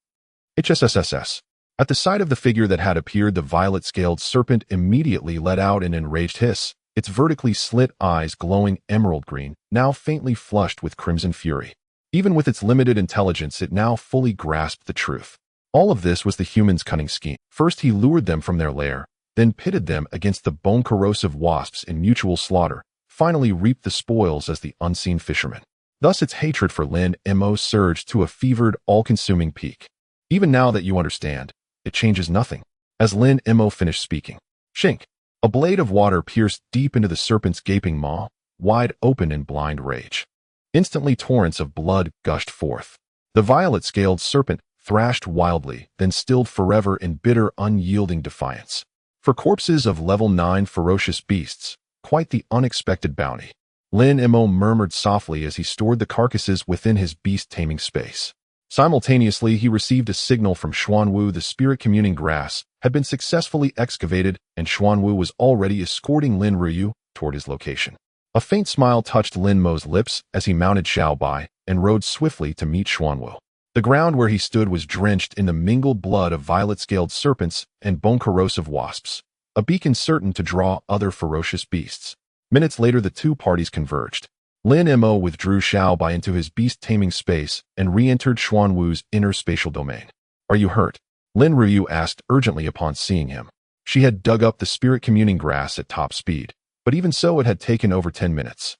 Speaker 1: HSSSS. At the sight of the figure that had appeared, the violet-scaled serpent immediately let out an enraged hiss, its vertically slit eyes glowing emerald green, now faintly flushed with crimson fury. Even with its limited intelligence, it now fully grasped the truth. All of this was the human's cunning scheme. First, he lured them from their lair, then pitted them against the bone-corrosive wasps in mutual slaughter, finally reaped the spoils as the unseen fisherman. Thus, its hatred for Lin Mo surged to a fevered, all-consuming peak. Even now that you understand, it changes nothing. As Lin Mo finished speaking, shink! A blade of water pierced deep into the serpent's gaping maw, wide open in blind rage. Instantly, torrents of blood gushed forth. The violet-scaled serpent thrashed wildly, then stilled forever in bitter, unyielding defiance. For corpses of level 9 ferocious beasts, quite the unexpected bounty. Lin Mo murmured softly as he stored the carcasses within his beast-taming space. Simultaneously, he received a signal from Xuanwu. The spirit communing grass had been successfully excavated, and Xuanwu was already escorting Lin Ruyu toward his location. A faint smile touched Lin Mo's lips as he mounted Xiao Bai and rode swiftly to meet Xuanwu. The ground where he stood was drenched in the mingled blood of violet-scaled serpents and bone-corrosive wasps, a beacon certain to draw other ferocious beasts. Minutes later, the two parties converged. Lin Mo withdrew Xiao Bai into his beast-taming space and re-entered Xuanwu's inner spatial domain. "Are you hurt?" Lin Ruyu asked urgently upon seeing him. She had dug up the spirit-communing grass at top speed, but even so it had taken over 10 minutes.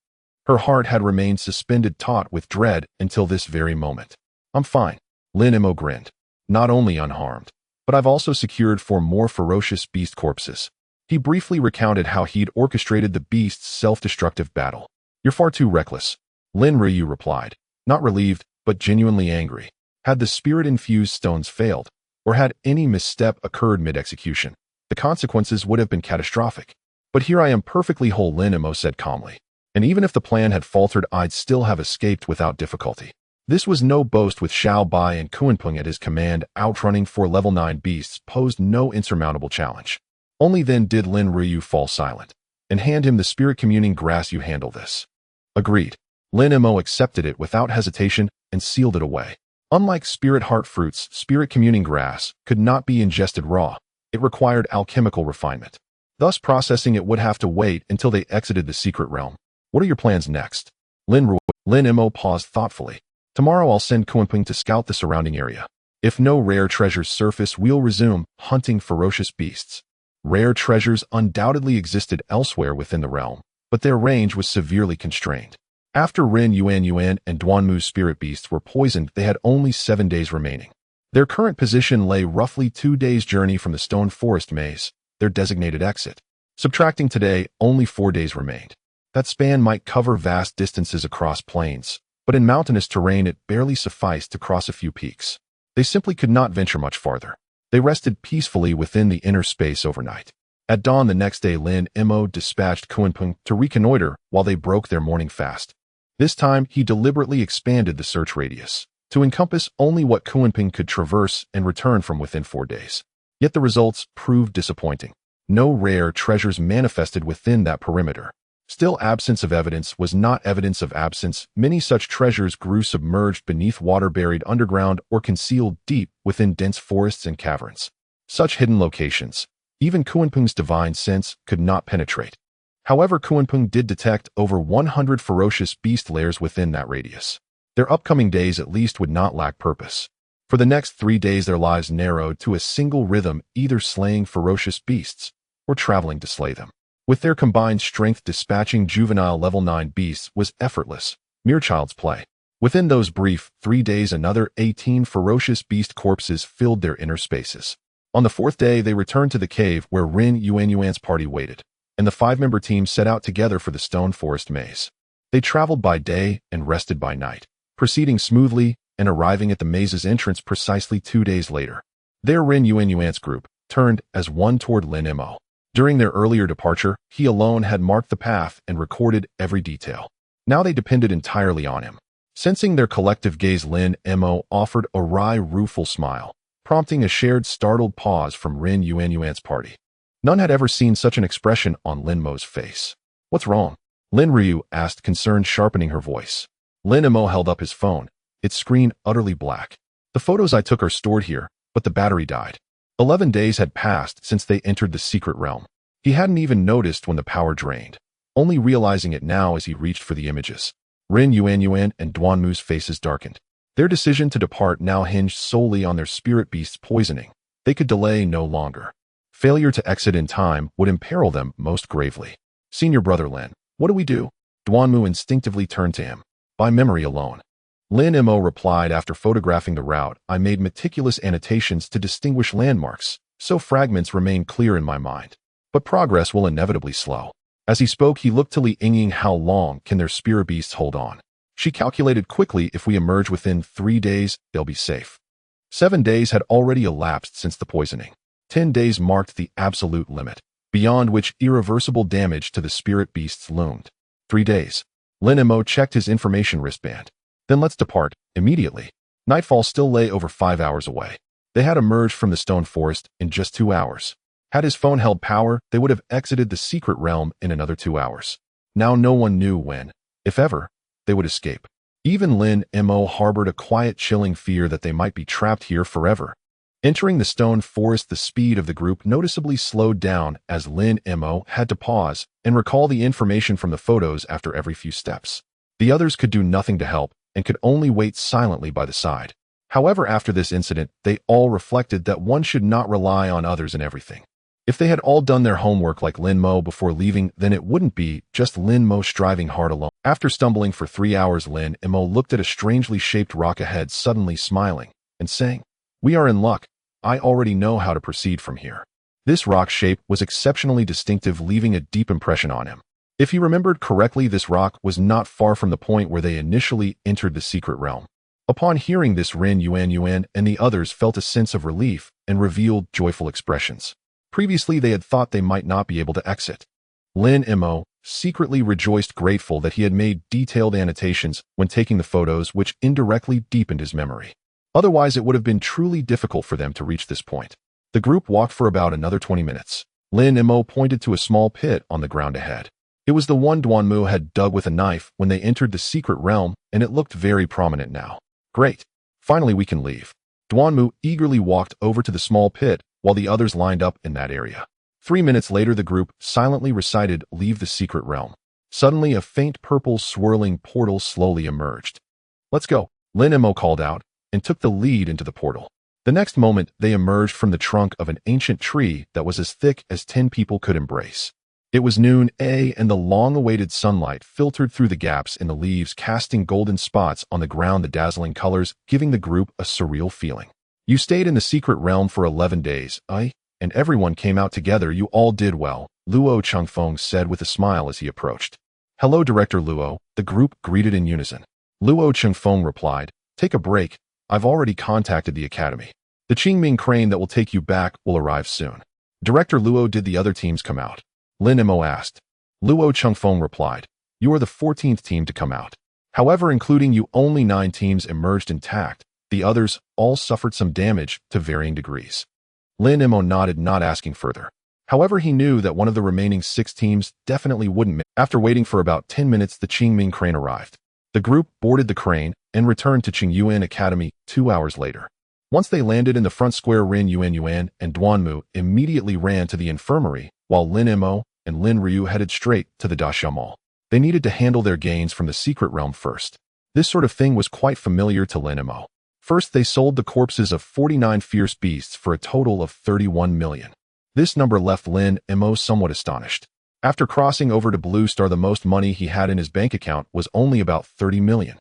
Speaker 1: Her heart had remained suspended taut with dread until this very moment. "I'm fine," Lin Mo grinned. "Not only unharmed, but I've also secured 4 more ferocious beast corpses." He briefly recounted how he'd orchestrated the beast's self-destructive battle. "You're far too reckless," Lin Ruyu replied, not relieved, but genuinely angry. Had the spirit-infused stones failed, or had any misstep occurred mid-execution, the consequences would have been catastrophic. "But here I am perfectly whole," Lin Mo said calmly. "And even if the plan had faltered, I'd still have escaped without difficulty." This was no boast. With Xiao Bai and Kunping at his command, outrunning 4 level 9 beasts posed no insurmountable challenge. Only then did Lin Ryu fall silent and hand him the spirit communing grass. You handle this. Agreed. Lin Mo accepted it without hesitation and sealed it away. Unlike spirit heart fruits, spirit communing grass could not be ingested raw. It required alchemical refinement. Thus, processing it would have to wait until they exited the secret realm. What are your plans next? Lin Mo paused thoughtfully. Tomorrow I'll send Kunpeng to scout the surrounding area. If no rare treasures surface, we'll resume hunting ferocious beasts. Rare treasures undoubtedly existed elsewhere within the realm, but their range was severely constrained. After Rin Yuan and Duanmu's spirit beasts were poisoned, they had only 7 days remaining. Their current position lay roughly 2 days' journey from the stone forest maze, their designated exit. Subtracting today, only 4 days remained. That span might cover vast distances across plains, but in mountainous terrain it barely sufficed to cross a few peaks. They simply could not venture much farther. They rested peacefully within the inner space overnight. At dawn the next day, Lin Mo dispatched Kunpeng to reconnoiter while they broke their morning fast. This time, he deliberately expanded the search radius to encompass only what Kunpeng could traverse and return from within 4 days. Yet the results proved disappointing. No rare treasures manifested within that perimeter. Still, absence of evidence was not evidence of absence. Many such treasures grew submerged beneath water, buried underground, or concealed deep within dense forests and caverns. Such hidden locations, even Kunpeng's divine sense could not penetrate. However, Kunpeng did detect over 100 ferocious beast lairs within that radius. Their upcoming days at least would not lack purpose. For the next 3 days their lives narrowed to a single rhythm, either slaying ferocious beasts or traveling to slay them. With their combined strength, dispatching juvenile level 9 beasts was effortless, mere child's play. Within those brief 3 days another 18 ferocious beast corpses filled their inner spaces. On the 4th day they returned to the cave where Rin Yuan's party waited, and the 5-member team set out together for the stone forest maze. They traveled by day and rested by night, proceeding smoothly and arriving at the maze's entrance precisely 2 days later. There Rin Yuan's group turned as one toward Lin Mo. During their earlier departure, he alone had marked the path and recorded every detail. Now they depended entirely on him. Sensing their collective gaze, Lin Mo offered a wry, rueful smile, prompting a shared startled pause from Rin Yuan's party. None had ever seen such an expression on Lin Mo's face. What's wrong? Lin Ryu asked, concern sharpening her voice. Lin Mo held up his phone, its screen utterly black. The photos I took are stored here, but the battery died. 11 days had passed since they entered the secret realm. He hadn't even noticed when the power drained, only realizing it now as he reached for the images. Rin Yuan and Duanmu's faces darkened. Their decision to depart now hinged solely on their spirit beast's poisoning. They could delay no longer. Failure to exit in time would imperil them most gravely. Senior brother Lin, what do we do? Duanmu instinctively turned to him. By memory alone. Lin Mo replied after photographing the route. I made meticulous annotations to distinguish landmarks, so fragments remain clear in my mind. But progress will inevitably slow. As he spoke, he looked to Li Yingying. How long can their spirit beasts hold on? She calculated quickly. If we emerge within 3 days, they'll be safe. 7 days had already elapsed since the poisoning. 10 days marked the absolute limit, beyond which irreversible damage to the spirit beasts loomed. 3 days. Lin Mo checked his information wristband. Then let's depart, immediately. Nightfall still lay over 5 hours away. They had emerged from the stone forest in just 2 hours. Had his phone held power, they would have exited the secret realm in another 2 hours. Now no one knew when, if ever, they would escape. Even Lin Mo harbored a quiet, chilling fear that they might be trapped here forever. Entering the stone forest, the speed of the group noticeably slowed down as Lin Mo had to pause and recall the information from the photos after every few steps. The others could do nothing to help and could only wait silently by the side. However, after this incident, they all reflected that one should not rely on others in everything. If they had all done their homework like Lin Mo before leaving, then it wouldn't be just Lin Mo striving hard alone. After stumbling for 3 hours, Lin Mo looked at a strangely shaped rock ahead, suddenly smiling and saying, "We are in luck. I already know how to proceed from here." This rock shape was exceptionally distinctive, leaving a deep impression on him. If he remembered correctly, this rock was not far from the point where they initially entered the secret realm. Upon hearing this, Rin Yuan and the others felt a sense of relief and revealed joyful expressions. Previously, they had thought they might not be able to exit. Lin Mo secretly rejoiced, grateful that he had made detailed annotations when taking the photos, which indirectly deepened his memory. Otherwise, it would have been truly difficult for them to reach this point. The group walked for about another 20 minutes. Lin Mo pointed to a small pit on the ground ahead. It was the one Duanmu had dug with a knife when they entered the secret realm, and it looked very prominent now. Great. Finally we can leave. Duanmu eagerly walked over to the small pit while the others lined up in that area. 3 minutes later the group silently recited "Leave the secret realm." Suddenly a faint purple swirling portal slowly emerged. "Let's go," Lin Mo called out, and took the lead into the portal. The next moment they emerged from the trunk of an ancient tree that was as thick as 10 people could embrace. It was noon, and the long-awaited sunlight filtered through the gaps in the leaves, casting golden spots on the ground, the dazzling colors giving the group a surreal feeling. "You stayed in the secret realm for 11 days, and everyone came out together. You all did well," Luo Changfeng said with a smile as he approached. "Hello, Director Luo," the group greeted in unison. Luo Changfeng replied, "Take a break. I've already contacted the academy. The Qingming crane that will take you back will arrive soon." Director Luo, did the other teams come out? Lin Mo asked. Luo Changfeng replied, "You are the 14th team to come out. However, including you, only 9 teams emerged intact. The others all suffered some damage to varying degrees." Lin Mo nodded, not asking further. However, he knew that one of the remaining 6 teams definitely wouldn't. After waiting for about 10 minutes, the Qingming crane arrived. The group boarded the crane and returned to Qingyuan Academy 2 hours later. Once they landed in the front square, Rin Yuan and Duanmu immediately ran to the infirmary, while Lin Mo and Lin Ryu headed straight to the Daxia Mall. They needed to handle their gains from the secret realm first. This sort of thing was quite familiar to Lin Mo. First, they sold the corpses of 49 fierce beasts for a total of 31 million. This number left Lin Mo somewhat astonished. After crossing over to Blue Star, the most money he had in his bank account was only about 30 million.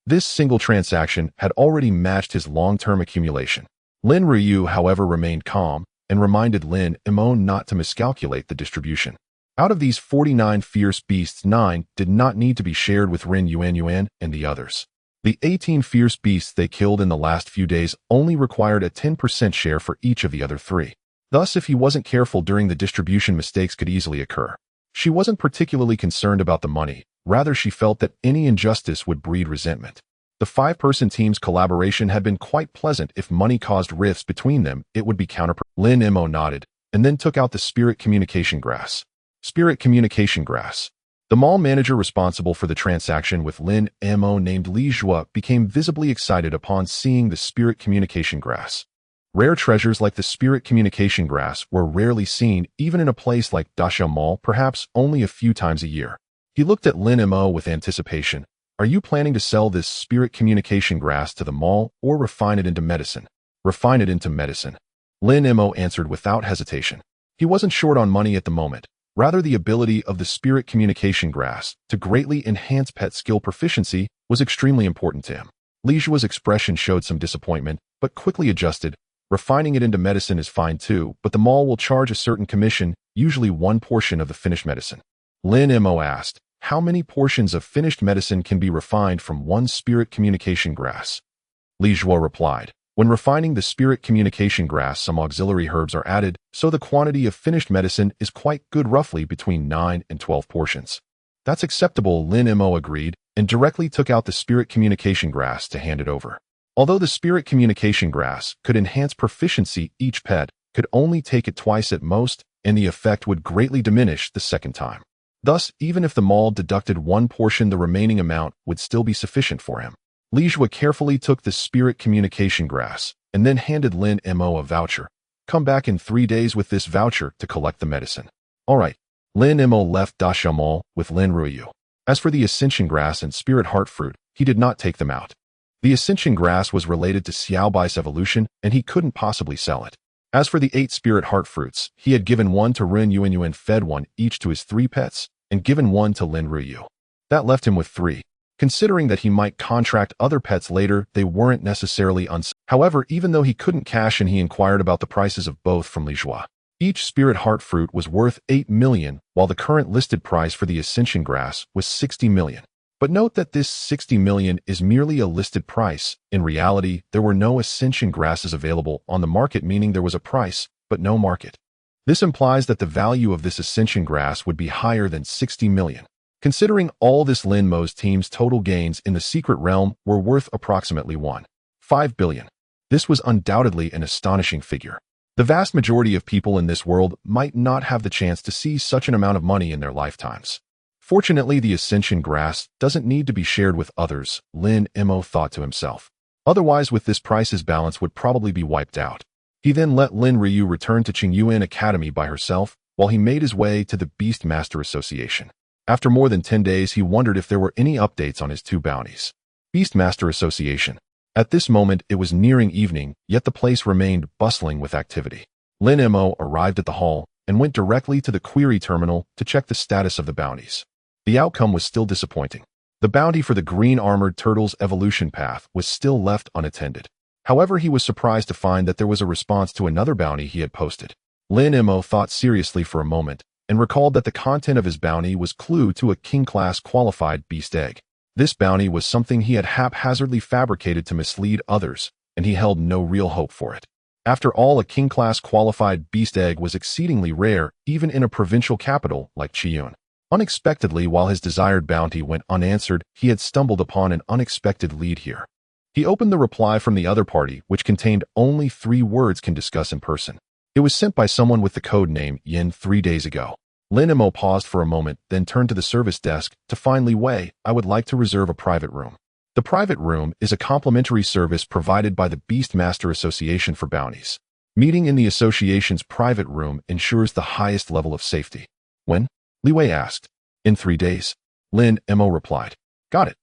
Speaker 1: This single transaction had already matched his long-term accumulation. Lin Ryu, however, remained calm and reminded Lin Mo not to miscalculate the distribution. Out of these 49 fierce beasts, 9 did not need to be shared with Rin Yuan and the others. The 18 fierce beasts they killed in the last few days only required a 10% share for each of the other 3. Thus, if he wasn't careful during the distribution, mistakes could easily occur. She wasn't particularly concerned about the money. Rather, she felt that any injustice would breed resentment. The 5-person team's collaboration had been quite pleasant. If money caused rifts between them, it would be counterproductive. Lin Mo nodded, and then took out the spirit communication grass. Spirit communication grass. The mall manager responsible for the transaction with Lin Mo, named Li Zhua, became visibly excited upon seeing the spirit communication grass. Rare treasures like the spirit communication grass were rarely seen, even in a place like Daxia Mall, perhaps only a few times a year. He looked at Lin Mo with anticipation. "Are you planning to sell this spirit communication grass to the mall or refine it into medicine?" "Refine it into medicine," Lin Mo answered without hesitation. He wasn't short on money at the moment. Rather, the ability of the spirit communication grass to greatly enhance pet skill proficiency was extremely important to him. Li Zhua's expression showed some disappointment, but quickly adjusted. "Refining it into medicine is fine too, but the mall will charge a certain commission, usually 1 portion of the finished medicine." Lin Mo asked, "How many portions of finished medicine can be refined from 1 spirit communication grass?" Li Zhua replied, "When refining the spirit communication grass, some auxiliary herbs are added, so the quantity of finished medicine is quite good, roughly between 9 and 12 portions. "That's acceptable," Lin Mo agreed, and directly took out the spirit communication grass to hand it over. Although the spirit communication grass could enhance proficiency, each pet could only take it twice at most, and the effect would greatly diminish the second time. Thus, even if the mall deducted 1 portion, the remaining amount would still be sufficient for him. Li Zhua carefully took the spirit communication grass and then handed Lin Mo a voucher. "Come back in 3 days with this voucher to collect the medicine." "All right." Lin Mo left Daxia Mall with Lin Ryu. As for the ascension grass and spirit heart fruit, he did not take them out. The ascension grass was related to Xiaobai's evolution, and he couldn't possibly sell it. As for the 8 spirit heart fruits, he had given 1 to Rin Yuan, fed 1 each to his 3 pets, and given 1 to Lin Ryu. That left him with 3. Considering that he might contract other pets later, they weren't necessarily However, even though he couldn't cash in, he inquired about the prices of both from Li Zhua. Each spirit heart fruit was worth 8 million, while the current listed price for the ascension grass was 60 million. But note that this 60 million is merely a listed price. In reality, there were no ascension grasses available on the market, meaning there was a price, but no market. This implies that the value of this ascension grass would be higher than 60 million. Considering all this, Lin Mo's team's total gains in the secret realm were worth approximately 1.5 billion. This was undoubtedly an astonishing figure. The vast majority of people in this world might not have the chance to see such an amount of money in their lifetimes. Fortunately, the ascension grass doesn't need to be shared with others, Lin Mo thought to himself. Otherwise, with this price, his balance would probably be wiped out. He then let Lin Ryu return to Qingyuan Academy by herself while he made his way to the Beastmaster Association. After more than 10 days, he wondered if there were any updates on his two bounties. Beastmaster Association. At this moment, it was nearing evening, yet the place remained bustling with activity. Lin Mo arrived at the hall and went directly to the query terminal to check the status of the bounties. The outcome was still disappointing. The bounty for the green armored turtle's evolution path was still left unattended. However, he was surprised to find that there was a response to another bounty he had posted. Lin Mo thought seriously for a moment and recalled that the content of his bounty was clue to a king-class qualified beast egg. This bounty was something he had haphazardly fabricated to mislead others, and he held no real hope for it. After all, a king-class qualified beast egg was exceedingly rare, even in a provincial capital like Qiyun. Unexpectedly, while his desired bounty went unanswered, he had stumbled upon an unexpected lead here. He opened the reply from the other party, which contained only 3 words can discuss in person. It was sent by someone with the code name Yin 3 days ago. Lin Mo paused for a moment, then turned to the service desk to find Li Wei. I would like to reserve a private room. The private room is a complimentary service provided by the Beastmaster Association for bounties. Meeting in the association's private room ensures the highest level of safety. When? Li Wei asked. In 3 days. Lin Mo replied. Got it.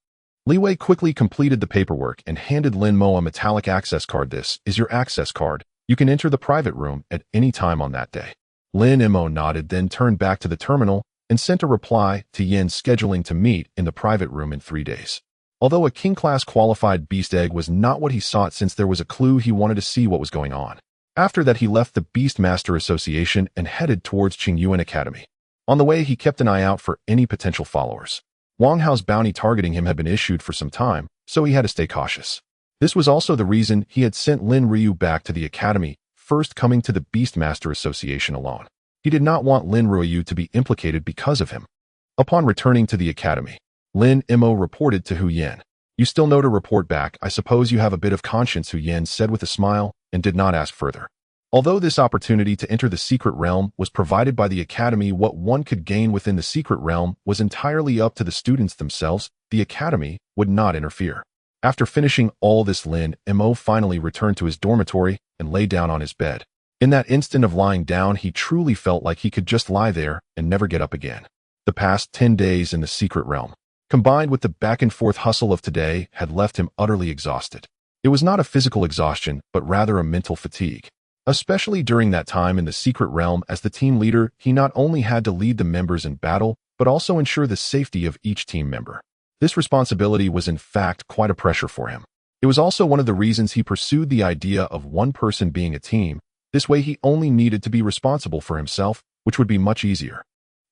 Speaker 1: Li Wei quickly completed the paperwork and handed Lin Mo a metallic access card. This is your access card. You can enter the private room at any time on that day. Lin Mo nodded, then turned back to the terminal and sent a reply to Yin scheduling to meet in the private room in 3 days. Although a king-class qualified beast egg was not what he sought, since there was a clue, he wanted to see what was going on. After that, he left the Beastmaster Association and headed towards Qingyuan Academy. On the way, he kept an eye out for any potential followers. Wang Hao's bounty targeting him had been issued for some time, so he had to stay cautious. This was also the reason he had sent Lin Ryu back to the academy, first coming to the Beastmaster Association alone. He did not want Lin Ryu to be implicated because of him. Upon returning to the academy, Lin Mo reported to Hu Yin. You still know to report back. I suppose you have a bit of conscience, Hu Yin said with a smile, and did not ask further. Although this opportunity to enter the secret realm was provided by the academy, what one could gain within the secret realm was entirely up to the students themselves. The academy would not interfere. After finishing all this, Lin Mo finally returned to his dormitory and lay down on his bed. In that instant of lying down, he truly felt like he could just lie there and never get up again. The past 10 days in the secret realm, combined with the back-and-forth hustle of today, had left him utterly exhausted. It was not a physical exhaustion, but rather a mental fatigue. Especially during that time in the secret realm, as the team leader, he not only had to lead the members in battle, but also ensure the safety of each team member. This responsibility was in fact quite a pressure for him. It was also one of the reasons he pursued the idea of one person being a team. This way he only needed to be responsible for himself, which would be much easier.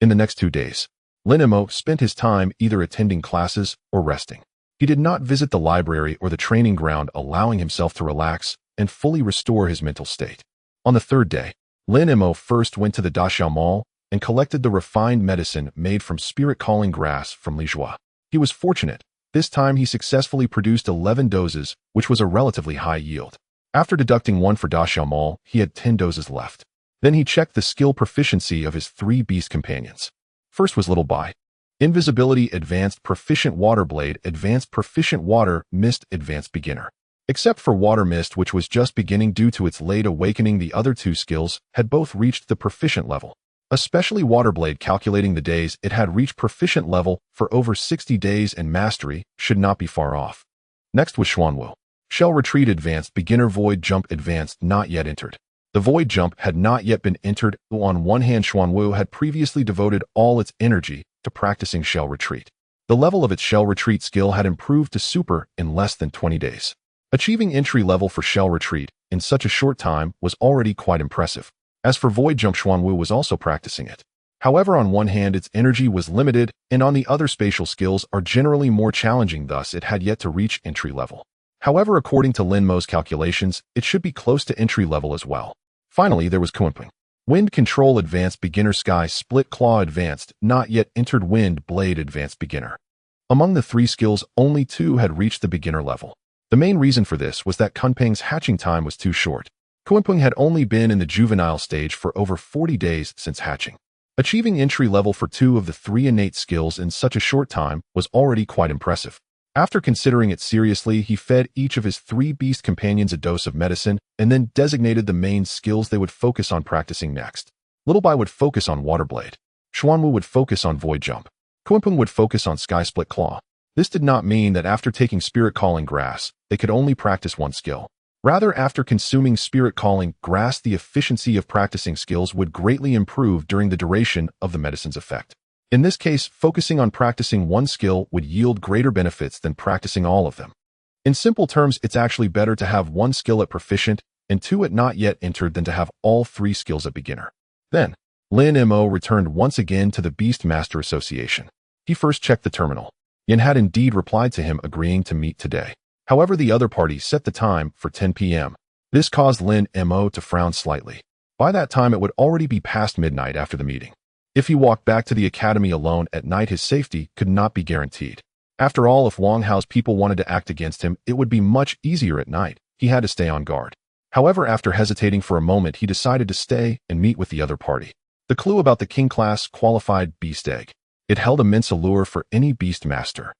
Speaker 1: In the next 2 days, Lin Mo spent his time either attending classes or resting. He did not visit the library or the training ground, allowing himself to relax and fully restore his mental state. On the 3rd day, Lin Mo first went to the Daxiao Mall and collected the refined medicine made from spirit-calling grass from Li Zhua. He was fortunate. This time he successfully produced 11 doses, which was a relatively high yield. After deducting 1 for Daxiao Mall, he had 10 doses left. Then he checked the skill proficiency of his 3 beast companions. First was Little Bai. Invisibility Advanced Proficient Water Blade Advanced Proficient Water Mist Advanced Beginner. Except for Water Mist, which was just beginning due to its late awakening, the other 2 skills had both reached the proficient level. Especially Water Blade, calculating the days it had reached proficient level for over 60 days, and mastery should not be far off. Next was Xuanwu. Shell Retreat Advanced Beginner Void Jump Advanced not yet entered. The Void Jump had not yet been entered. On one hand, Xuanwu had previously devoted all its energy to practicing Shell Retreat. The level of its Shell Retreat skill had improved to Super in less than 20 days. Achieving entry level for Shell Retreat in such a short time was already quite impressive. As for Void Jump, Xuanwu was also practicing it. However, on one hand, its energy was limited, and on the other, spatial skills are generally more challenging, thus it had yet to reach entry level. However, according to Lin Mo's calculations, it should be close to entry level as well. Finally, there was Kunping. Wind Control Advanced Beginner Sky Split Claw Advanced, not yet entered Wind Blade Advanced Beginner. Among the 3 skills, only 2 had reached the beginner level. The main reason for this was that Kunping's hatching time was too short. Kunpeng had only been in the juvenile stage for over 40 days since hatching. Achieving entry level for 2 of the 3 innate skills in such a short time was already quite impressive. After considering it seriously, he fed each of his 3 beast companions a dose of medicine and then designated the main skills they would focus on practicing next. Little Bai would focus on Water Blade. Xuanwu would focus on Void Jump. Kunpeng would focus on Sky Split Claw. This did not mean that after taking Spirit Calling Grass, they could only practice one skill. Rather, after consuming Spirit Calling Grass, the efficiency of practicing skills would greatly improve during the duration of the medicine's effect. In this case, focusing on practicing one skill would yield greater benefits than practicing all of them. In simple terms, it's actually better to have 1 skill at proficient and 2 at not yet entered than to have all 3 skills at beginner. Then, Lin Mo returned once again to the Beast Master Association. He first checked the terminal. Yin had indeed replied to him agreeing to meet today. However, the other party set the time for 10 p.m. This caused Lin Mo to frown slightly. By that time, it would already be past midnight after the meeting. If he walked back to the academy alone at night, his safety could not be guaranteed. After all, if Wang Hao's people wanted to act against him, it would be much easier at night. He had to stay on guard. However, after hesitating for a moment, he decided to stay and meet with the other party. The clue about the King Class Qualified Beast Egg. It held immense allure for any beast master.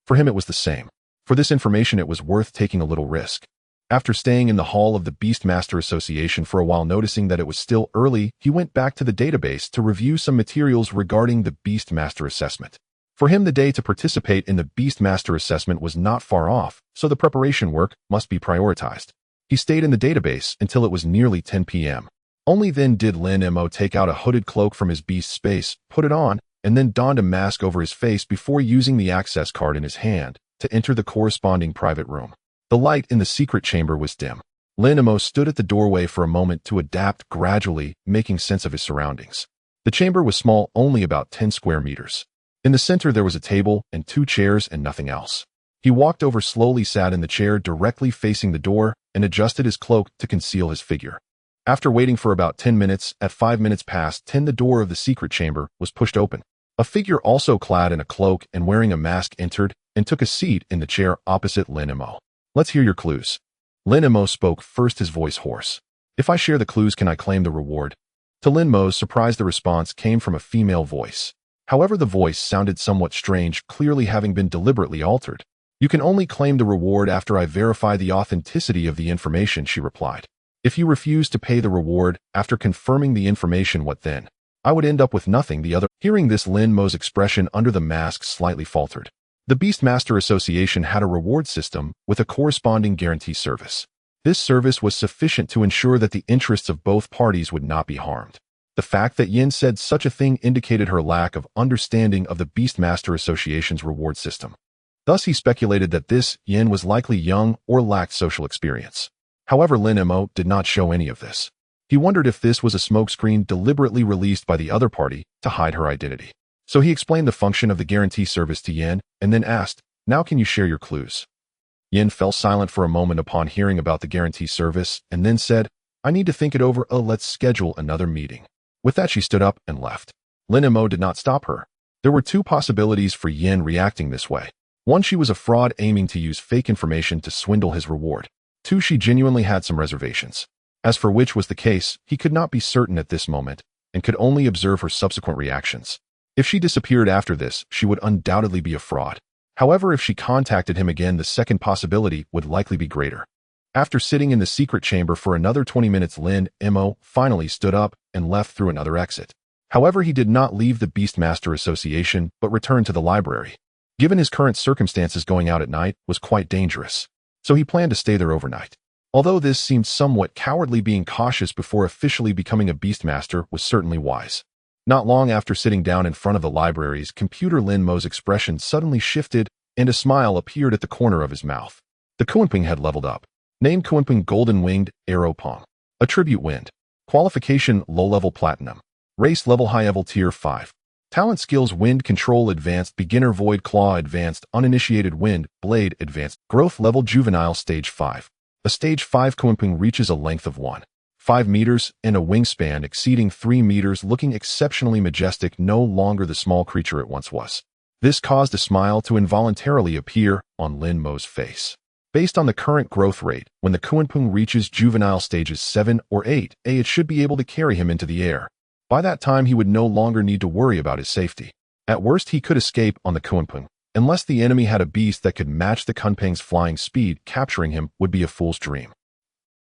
Speaker 1: For him, it was the same. For this information, it was worth taking a little risk. After staying in the hall of the Beastmaster Association for a while, noticing that it was still early, he went back to the database to review some materials regarding the Beastmaster assessment. For him, the day to participate in the Beastmaster assessment was not far off, so the preparation work must be prioritized. He stayed in the database until it was nearly 10 p.m. Only then did Lin Mo take out a hooded cloak from his beast space, put it on, and then donned a mask over his face before using the access card in his hand to enter the corresponding private room. The light in the secret chamber was dim. Lin Mo stood at the doorway for a moment to adapt, gradually making sense of his surroundings. The chamber was small, only about 10 square meters. In the center there was a table and 2 chairs and nothing else. He walked over, slowly sat in the chair directly facing the door, and adjusted his cloak to conceal his figure. After waiting for about 10 minutes, at 5 minutes past 10, the door of the secret chamber was pushed open. A figure also clad in a cloak and wearing a mask entered and took a seat in the chair opposite Lin Mo. Let's hear your clues. Lin Mo spoke first, his voice hoarse. If I share the clues, can I claim the reward? To Lin Mo's surprise, the response came from a female voice. However, the voice sounded somewhat strange, clearly having been deliberately altered. You can only claim the reward after I verify the authenticity of the information, she replied. If you refuse to pay the reward after confirming the information, what then? I would end up with nothing. The other. Hearing this, Lin Mo's expression under the mask slightly faltered. The Beastmaster Association had a reward system with a corresponding guarantee service. This service was sufficient to ensure that the interests of both parties would not be harmed. The fact that Yin said such a thing indicated her lack of understanding of the Beastmaster Association's reward system. Thus, he speculated that this Yin was likely young or lacked social experience. However, Lin Mo did not show any of this. He wondered if this was a smokescreen deliberately released by the other party to hide her identity. So he explained the function of the guarantee service to Yin and then asked, "Now can you share your clues?" Yin fell silent for a moment upon hearing about the guarantee service and then said, "I need to think it over. Let's schedule another meeting." With that, she stood up and left. Lin Mo did not stop her. There were 2 possibilities for Yin reacting this way. 1, she was a fraud aiming to use fake information to swindle his reward. 2, she genuinely had some reservations. As for which was the case, he could not be certain at this moment and could only observe her subsequent reactions. If she disappeared after this, she would undoubtedly be a fraud. However, if she contacted him again, the second possibility would likely be greater. After sitting in the secret chamber for another 20 minutes, Lin Mo finally stood up and left through another exit. However, he did not leave the Beastmaster Association, but returned to the library. Given his current circumstances, going out at night was quite dangerous, so he planned to stay there overnight. Although this seemed somewhat cowardly, being cautious before officially becoming a Beastmaster was certainly wise. Not long after sitting down in front of the library's computer, Lin Mo's expression suddenly shifted and a smile appeared at the corner of his mouth. The Kunpeng had leveled up. Name Kunpeng Golden Winged Arrow Pong. Attribute Wind. Qualification Low-Level Platinum. Race Level High Level Tier 5. Talent Skills Wind Control Advanced Beginner Void Claw Advanced Uninitiated Wind Blade Advanced Growth Level Juvenile Stage 5. A Stage 5 Kunpeng reaches a length of 1.5 meters and a wingspan exceeding 3 meters, looking exceptionally majestic, no longer the small creature it once was. This caused a smile to involuntarily appear on Lin Mo's face. Based on the current growth rate, when the Kunpeng reaches juvenile stages 7 or 8, it should be able to carry him into the air. By that time, he would no longer need to worry about his safety. At worst, he could escape on the Kunpeng. Unless the enemy had a beast that could match the Kunpeng's flying speed, capturing him would be a fool's dream.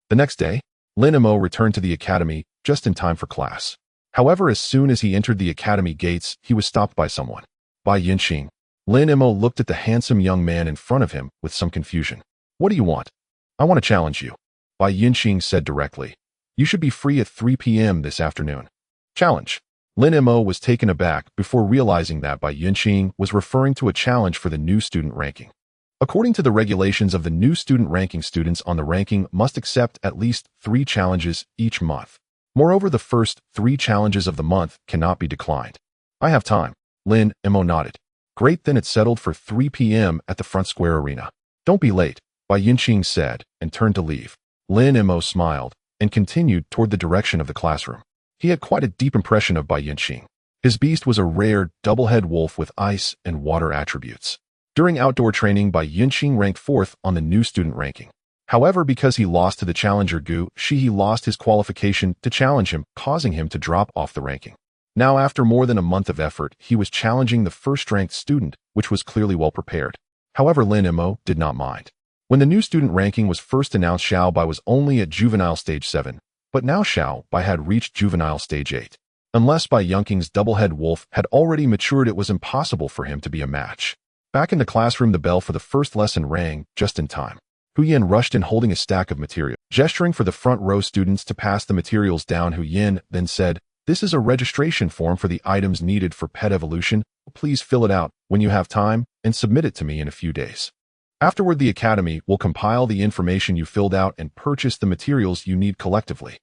Speaker 1: The next day, Lin Mo returned to the academy just in time for class. However, as soon as he entered the academy gates, he was stopped by someone. By Yinxing. Lin Mo looked at the handsome young man in front of him with some confusion. What do you want? I want to challenge you. Bai Yinxing said directly. You should be free at 3 p.m. this afternoon. Challenge. Lin Mo was taken aback before realizing that Bai Yinxing was referring to a challenge for the new student ranking. According to the regulations of the new student ranking, students on the ranking must accept at least 3 challenges each month. Moreover, the first 3 challenges of the month cannot be declined. I have time. Lin Mo nodded. Great, then it's settled for 3 p.m. at the front square arena. Don't be late. Bai Yinxing said, and turned to leave. Lin Mo smiled, and continued toward the direction of the classroom. He had quite a deep impression of Bai Yinxing. His beast was a rare, double-head wolf with ice and water attributes. During outdoor training, Bai Yinxing ranked 4th on the new student ranking. However, because he lost to the challenger Gu Shi, he lost his qualification to challenge him, causing him to drop off the ranking. Now, after more than a month of effort, he was challenging the first-ranked student, which was clearly well prepared. However, Lin Mo did not mind. When the new student ranking was first announced, Xiao Bai was only at juvenile stage 7, but now Xiao Bai had reached juvenile stage 8. Unless Bai Yinxing's double-head wolf had already matured, it was impossible for him to be a match. Back in the classroom, the bell for the first lesson rang just in time. Hu Yin rushed in holding a stack of material. Gesturing for the front row students to pass the materials down, Hu Yin then said, "This is a registration form for the items needed for pet evolution. Please fill it out when you have time and submit it to me in a few days. Afterward, the Academy will compile the information you filled out and purchase the materials you need collectively.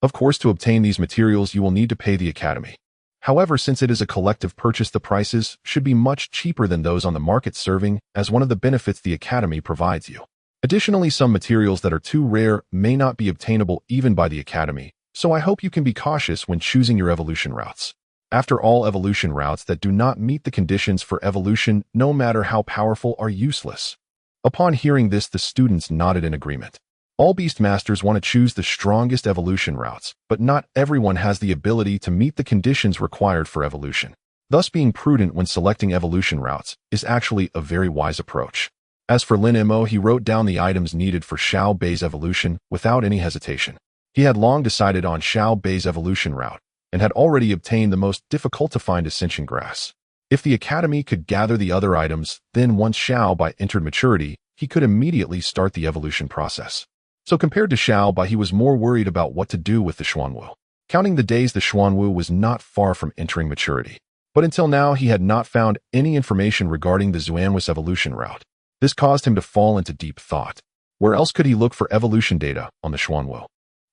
Speaker 1: Of course, to obtain these materials, you will need to pay the Academy. However, since it is a collective purchase, the prices should be much cheaper than those on the market, serving as one of the benefits the Academy provides you. Additionally, some materials that are too rare may not be obtainable even by the Academy, so I hope you can be cautious when choosing your evolution routes. After all, evolution routes that do not meet the conditions for evolution, no matter how powerful, are useless." Upon hearing this, the students nodded in agreement. All Beastmasters want to choose the strongest evolution routes, but not everyone has the ability to meet the conditions required for evolution. Thus, being prudent when selecting evolution routes is actually a very wise approach. As for Lin Mo, he wrote down the items needed for Xiao Bei's evolution without any hesitation. He had long decided on Xiao Bei's evolution route, and had already obtained the most difficult-to-find ascension grass. If the Academy could gather the other items, then once Xiao Bai entered maturity, he could immediately start the evolution process. So compared to Xiao Bai, he was more worried about what to do with the Xuanwu. Counting the days, the Xuanwu was not far from entering maturity. But until now, he had not found any information regarding the Xuanwu's evolution route. This caused him to fall into deep thought. Where else could he look for evolution data on the Xuanwu?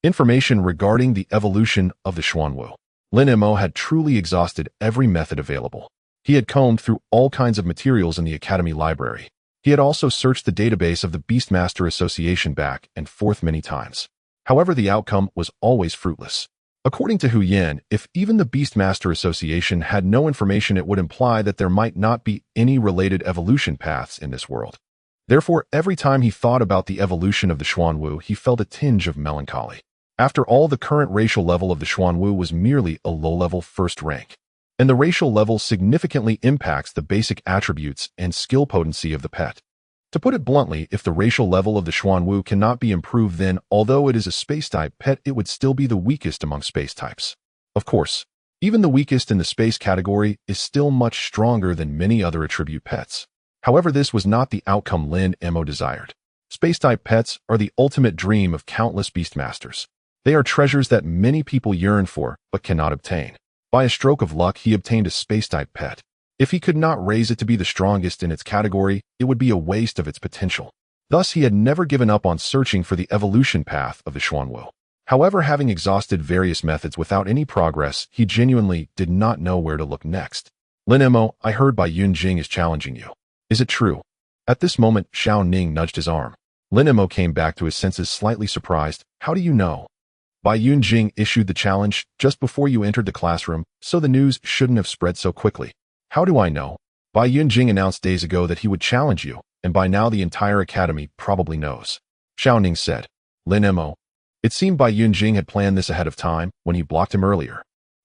Speaker 1: Information regarding the evolution of the Xuanwu. Lin Mo had truly exhausted every method available. He had combed through all kinds of materials in the Academy library. He had also searched the database of the Beastmaster Association back and forth many times. However, the outcome was always fruitless. According to Hu Yin, if even the Beastmaster Association had no information, it would imply that there might not be any related evolution paths in this world. Therefore, every time he thought about the evolution of the Xuanwu, he felt a tinge of melancholy. After all, the current racial level of the Xuanwu was merely a low-level first rank. And the racial level significantly impacts the basic attributes and skill potency of the pet. To put it bluntly, if the racial level of the Xuanwu cannot be improved, then, although it is a space-type pet, it would still be the weakest among space types. Of course, even the weakest in the space category is still much stronger than many other attribute pets. However, this was not the outcome Lin Mo desired. Space-type pets are the ultimate dream of countless Beastmasters. They are treasures that many people yearn for, but cannot obtain. By a stroke of luck, he obtained a space-type pet. If he could not raise it to be the strongest in its category, it would be a waste of its potential. Thus, he had never given up on searching for the evolution path of the Xuanwu. However, having exhausted various methods without any progress, he genuinely did not know where to look next. Lin Mo, I heard Bai Yunjing is challenging you. Is it true? At this moment, Xiao Ning nudged his arm. Lin Mo came back to his senses, slightly surprised. How do you know? Bai Yunjing issued the challenge just before you entered the classroom, so the news shouldn't have spread so quickly. How do I know? Bai Yunjing announced days ago that he would challenge you, and by now the entire academy probably knows. Xiao Ning said. Lin Mo. It seemed Bai Yunjing had planned this ahead of time when he blocked him earlier.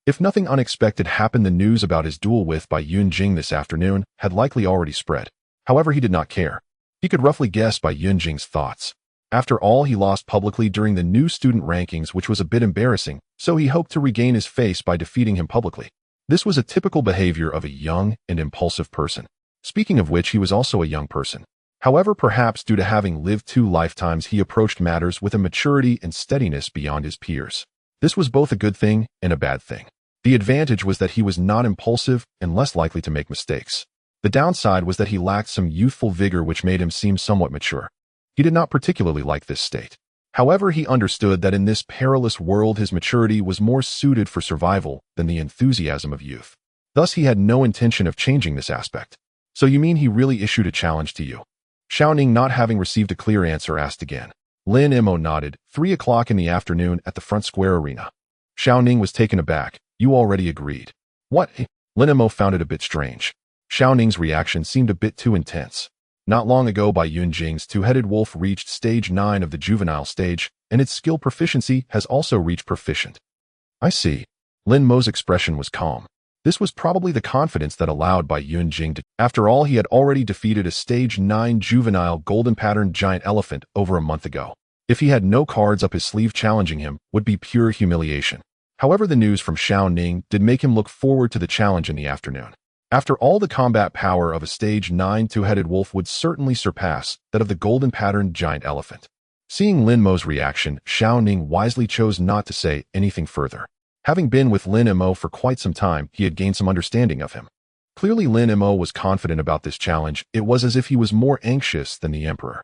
Speaker 1: If nothing unexpected happened, the news about his duel with Bai Yunjing this afternoon had likely already spread. However, he did not care. He could roughly guess Bai Yunjing's thoughts. After all, he lost publicly during the new student rankings, which was a bit embarrassing, so he hoped to regain his face by defeating him publicly. This was a typical behavior of a young and impulsive person. Speaking of which, he was also a young person. However, perhaps due to having lived 2 lifetimes, he approached matters with a maturity and steadiness beyond his peers. This was both a good thing and a bad thing. The advantage was that he was not impulsive and less likely to make mistakes. The downside was that he lacked some youthful vigor, which made him seem somewhat mature. He did not particularly like this state. However, he understood that in this perilous world his maturity was more suited for survival than the enthusiasm of youth. Thus, he had no intention of changing this aspect. So you mean he really issued a challenge to you? Xiao Ning, not having received a clear answer, asked again. Lin Mo nodded. 3 o'clock in the afternoon at the front square arena. Xiao Ning was taken aback. You already agreed. What? Lin Mo found it a bit strange. Xiao Ning's reaction seemed a bit too intense. Not long ago, Bai Yunjing's two-headed wolf reached stage 9 of the juvenile stage, and its skill proficiency has also reached proficient. I see. Lin Mo's expression was calm. This was probably the confidence that allowed Bai Yunjing to. After all, he had already defeated a stage 9 juvenile golden-patterned giant elephant over a month ago. If he had no cards up his sleeve, challenging him would be pure humiliation. However, the news from Xiao Ning did make him look forward to the challenge in the afternoon. After all, the combat power of a stage 9 two-headed wolf would certainly surpass that of the golden-patterned giant elephant. Seeing Lin Mo's reaction, Xiao Ning wisely chose not to say anything further. Having been with Lin Mo for quite some time, he had gained some understanding of him. Clearly, Lin Mo was confident about this challenge. It was as if he was more anxious than the emperor.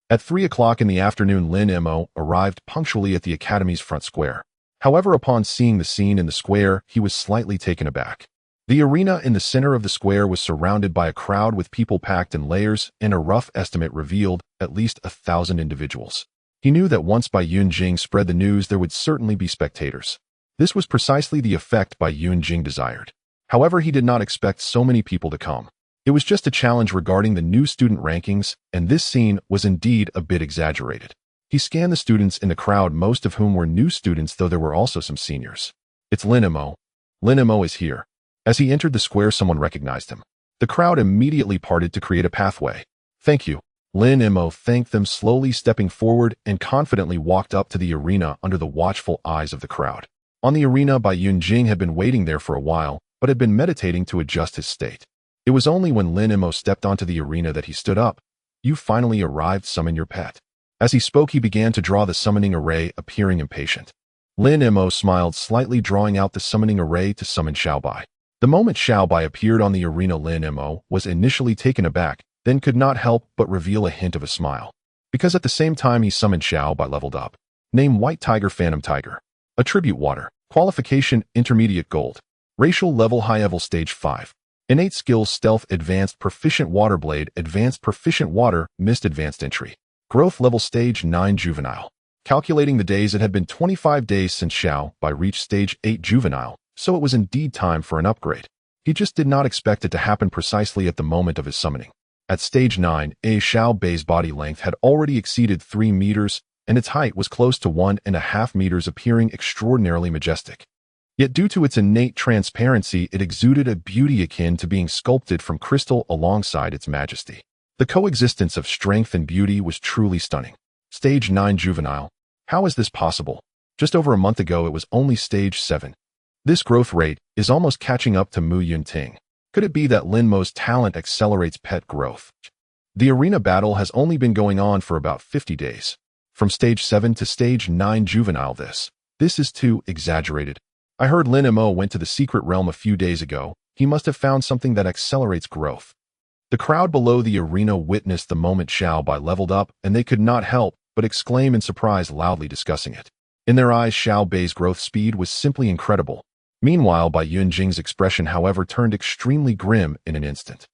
Speaker 1: At 3 o'clock in the afternoon, Lin Mo arrived punctually at the academy's front square. However, upon seeing the scene in the square, he was slightly taken aback. The arena in the center of the square was surrounded by a crowd with people packed in layers, and a rough estimate revealed at least 1,000 individuals. He knew that once Bai Yunjing spread the news, there would certainly be spectators. This was precisely the effect Bai Yunjing desired. However, he did not expect so many people to come. It was just a challenge regarding the new student rankings, and this scene was indeed a bit exaggerated. He scanned the students in the crowd, most of whom were new students, though there were also some seniors. It's Lin Mo. Lin Mo is here. As he entered the square, someone recognized him. The crowd immediately parted to create a pathway. Thank you. Lin Mo thanked them, slowly stepping forward and confidently walked up to the arena under the watchful eyes of the crowd. On the arena, Bai Yunjing had been waiting there for a while, but had been meditating to adjust his state. It was only when Lin Mo stepped onto the arena that he stood up. You finally arrived, summon your pet. As he spoke, he began to draw the summoning array, appearing impatient. Lin Mo smiled slightly, drawing out the summoning array to summon Xiaobai. The moment Xiaobai appeared on the arena, Lin Mo was initially taken aback, then could not help but reveal a hint of a smile. Because at the same time he summoned Xiaobai leveled up. Name: White Tiger, Phantom Tiger. Attribute: Water. Qualification: Intermediate Gold. Racial level: High level, Stage 5. Innate skills: Stealth, Advanced Proficient, Water Blade, Advanced Proficient, Water, Mist, Advanced Entry. Growth level: Stage 9 Juvenile. Calculating the days, it had been 25 days since Xiaobai reached Stage 8 Juvenile, so it was indeed time for an upgrade. He just did not expect it to happen precisely at the moment of his summoning. At Stage 9, Xiaobai's body length had already exceeded 3 meters, and its height was close to 1.5 meters, appearing extraordinarily majestic. Yet due to its innate transparency, it exuded a beauty akin to being sculpted from crystal alongside its majesty. The coexistence of strength and beauty was truly stunning. Stage 9 Juvenile. How is this possible? Just over a month ago, it was only Stage 7. This growth rate is almost catching up to Mu Yunting. Could it be that Lin Mo's talent accelerates pet growth? The arena battle has only been going on for about 50 days. From Stage 7 to Stage 9 Juvenile, this is too exaggerated. I heard Lin Mo went to the secret realm a few days ago. He must have found something that accelerates growth. The crowd below the arena witnessed the moment Xiaobai leveled up, and they could not help but exclaim in surprise, loudly discussing it. In their eyes, Xiaobai's growth speed was simply incredible. Meanwhile, Bai Yunjing's expression, however, turned extremely grim in an instant.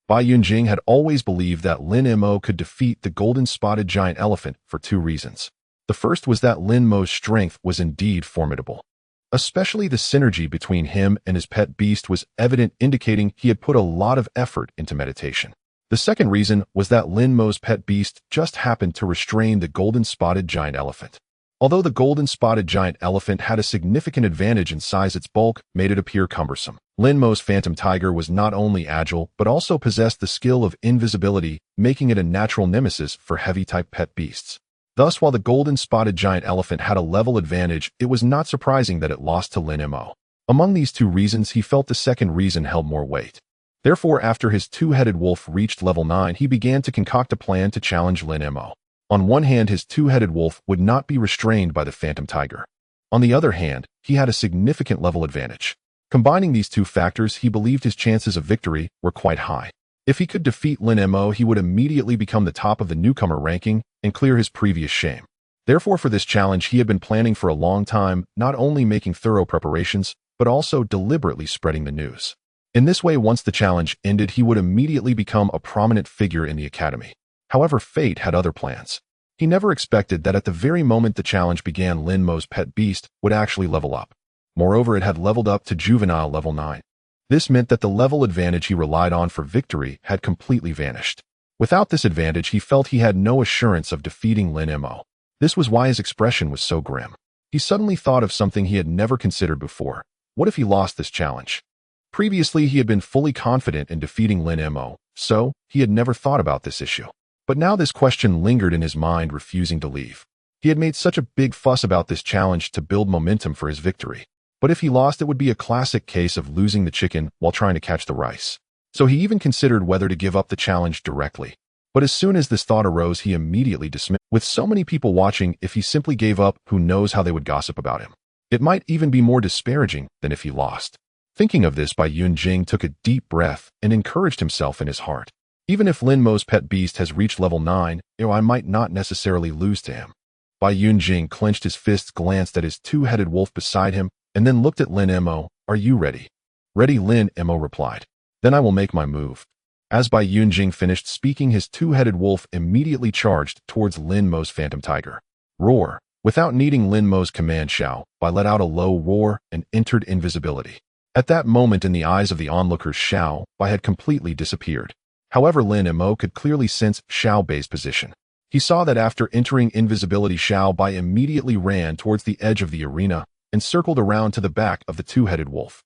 Speaker 1: Bai Yunjing had always believed that Lin Mo could defeat the golden-spotted giant elephant for 2 reasons. The first was that Lin Mo's strength was indeed formidable. Especially the synergy between him and his pet beast was evident, indicating he had put a lot of effort into meditation. The second reason was that Lin Mo's pet beast just happened to restrain the golden-spotted giant elephant. Although the golden-spotted giant elephant had a significant advantage in size, its bulk made it appear cumbersome. Lin Mo's phantom tiger was not only agile, but also possessed the skill of invisibility, making it a natural nemesis for heavy-type pet beasts. Thus, while the golden-spotted giant elephant had a level advantage, it was not surprising that it lost to Lin Mo. Among these two reasons, he felt the second reason held more weight. Therefore, after his two-headed wolf reached level 9, he began to concoct a plan to challenge Lin Mo. On one hand, his two-headed wolf would not be restrained by the phantom tiger. On the other hand, he had a significant level advantage. Combining these two factors, he believed his chances of victory were quite high. If he could defeat Lin Mo, he would immediately become the top of the newcomer ranking and clear his previous shame. Therefore, for this challenge, he had been planning for a long time, not only making thorough preparations, but also deliberately spreading the news. In this way, once the challenge ended, he would immediately become a prominent figure in the academy. However, fate had other plans. He never expected that at the very moment the challenge began, Lin Mo's pet beast would actually level up. Moreover, it had leveled up to juvenile level 9. This meant that the level advantage he relied on for victory had completely vanished. Without this advantage, he felt he had no assurance of defeating Lin Mo. This was why his expression was so grim. He suddenly thought of something he had never considered before. What if he lost this challenge? Previously, he had been fully confident in defeating Lin Mo, so he had never thought about this issue. But now this question lingered in his mind, refusing to leave. He had made such a big fuss about this challenge to build momentum for his victory. But if he lost, it would be a classic case of losing the chicken while trying to catch the rice. So he even considered whether to give up the challenge directly. But as soon as this thought arose, he immediately dismissed. With so many people watching, if he simply gave up, who knows how they would gossip about him. It might even be more disparaging than if he lost. Thinking of this, Bai Yunjing took a deep breath and encouraged himself in his heart. Even if Lin Mo's pet beast has reached level 9, I might not necessarily lose to him. Bai Yunjing clenched his fists, glanced at his two-headed wolf beside him, and then looked at Lin Mo. Are you ready? Ready, Lin Mo replied. Then I will make my move. As Bai Yunjing finished speaking, his two-headed wolf immediately charged towards Lin Mo's phantom tiger. Roar. Without needing Lin Mo's command, Bai let out a low roar and entered invisibility. At that moment, in the eyes of the onlookers, Bai had completely disappeared. However, Lin Mo could clearly sense Bai's position. He saw that after entering invisibility, Bai immediately ran towards the edge of the arena and circled around to the back of the two-headed wolf.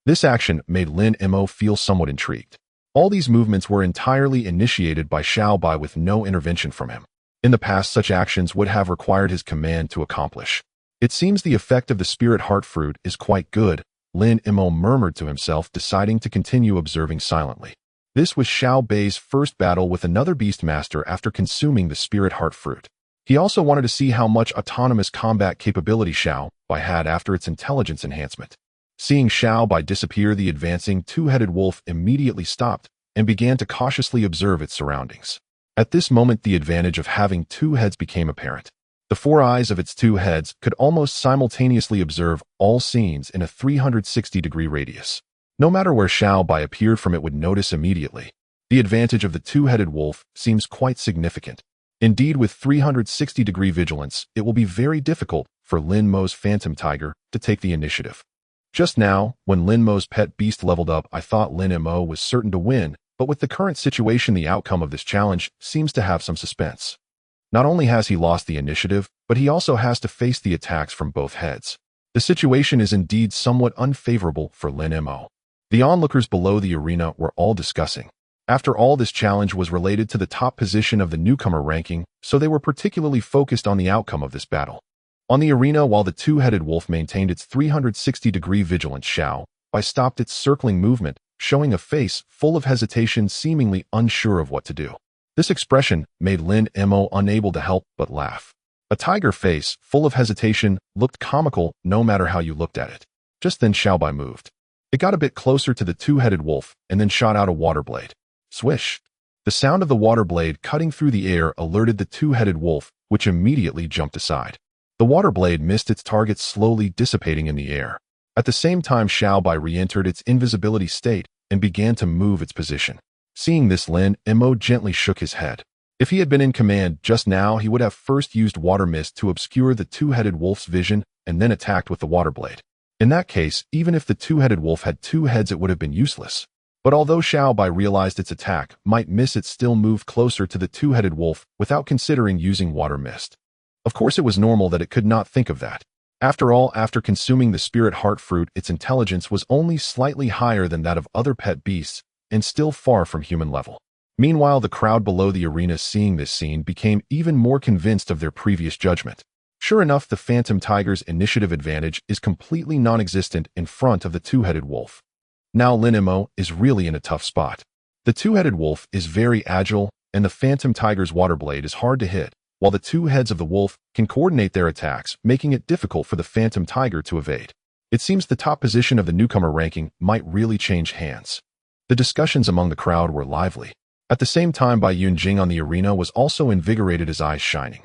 Speaker 1: This action made Lin Mo feel somewhat intrigued. All these movements were entirely initiated by Bai with no intervention from him. In the past, such actions would have required his command to accomplish. It seems the effect of the spirit heart fruit is quite good, Lin Mo murmured to himself, deciding to continue observing silently. This was Bai's first battle with another Beastmaster after consuming the spirit heart fruit. He also wanted to see how much autonomous combat capability Bai had after its intelligence enhancement. Seeing Bai disappear, the advancing two-headed wolf immediately stopped and began to cautiously observe its surroundings. At this moment, the advantage of having two heads became apparent. The four eyes of its two heads could almost simultaneously observe all scenes in a 360-degree radius. No matter where Bai appeared from, it would notice immediately. The advantage of the two-headed wolf seems quite significant. Indeed, with 360-degree vigilance, it will be very difficult for Lin Mo's phantom tiger to take the initiative. Just now, when Lin Mo's pet beast leveled up, I thought Lin Mo was certain to win, but with the current situation, the outcome of this challenge seems to have some suspense. Not only has he lost the initiative, but he also has to face the attacks from both heads. The situation is indeed somewhat unfavorable for Lin Mo. The onlookers below the arena were all discussing. After all, this challenge was related to the top position of the newcomer ranking, so they were particularly focused on the outcome of this battle. On the arena, while the two-headed wolf maintained its 360-degree vigilance, Bai stopped its circling movement, showing a face full of hesitation, seemingly unsure of what to do. This expression made Lin Mo unable to help but laugh. A tiger face, full of hesitation, looked comical no matter how you looked at it. Just then Bai moved. It got a bit closer to the two-headed wolf and then shot out a water blade. Swish! The sound of the water blade cutting through the air alerted the two-headed wolf, which immediately jumped aside. The water blade missed its target, slowly dissipating in the air. At the same time, Bai re-entered its invisibility state and began to move its position. Seeing this, Lin Mo gently shook his head. If he had been in command just now, he would have first used water mist to obscure the two-headed wolf's vision and then attacked with the water blade. In that case, even if the two-headed wolf had two heads, it would have been useless. But although Xiao Bai realized its attack might miss, it still moved closer to the two-headed wolf without considering using water mist. Of course, it was normal that it could not think of that. After all, after consuming the spirit heart fruit, its intelligence was only slightly higher than that of other pet beasts and still far from human level. Meanwhile, the crowd below the arena, seeing this scene, became even more convinced of their previous judgment. Sure enough, the phantom tiger's initiative advantage is completely non-existent in front of the two-headed wolf. Now Lin Mo is really in a tough spot. The two-headed wolf is very agile, and the phantom tiger's water blade is hard to hit, while the two heads of the wolf can coordinate their attacks, making it difficult for the phantom tiger to evade. It seems the top position of the newcomer ranking might really change hands. The discussions among the crowd were lively. At the same time, Bai Yunjing on the arena was also invigorated, his eyes shining.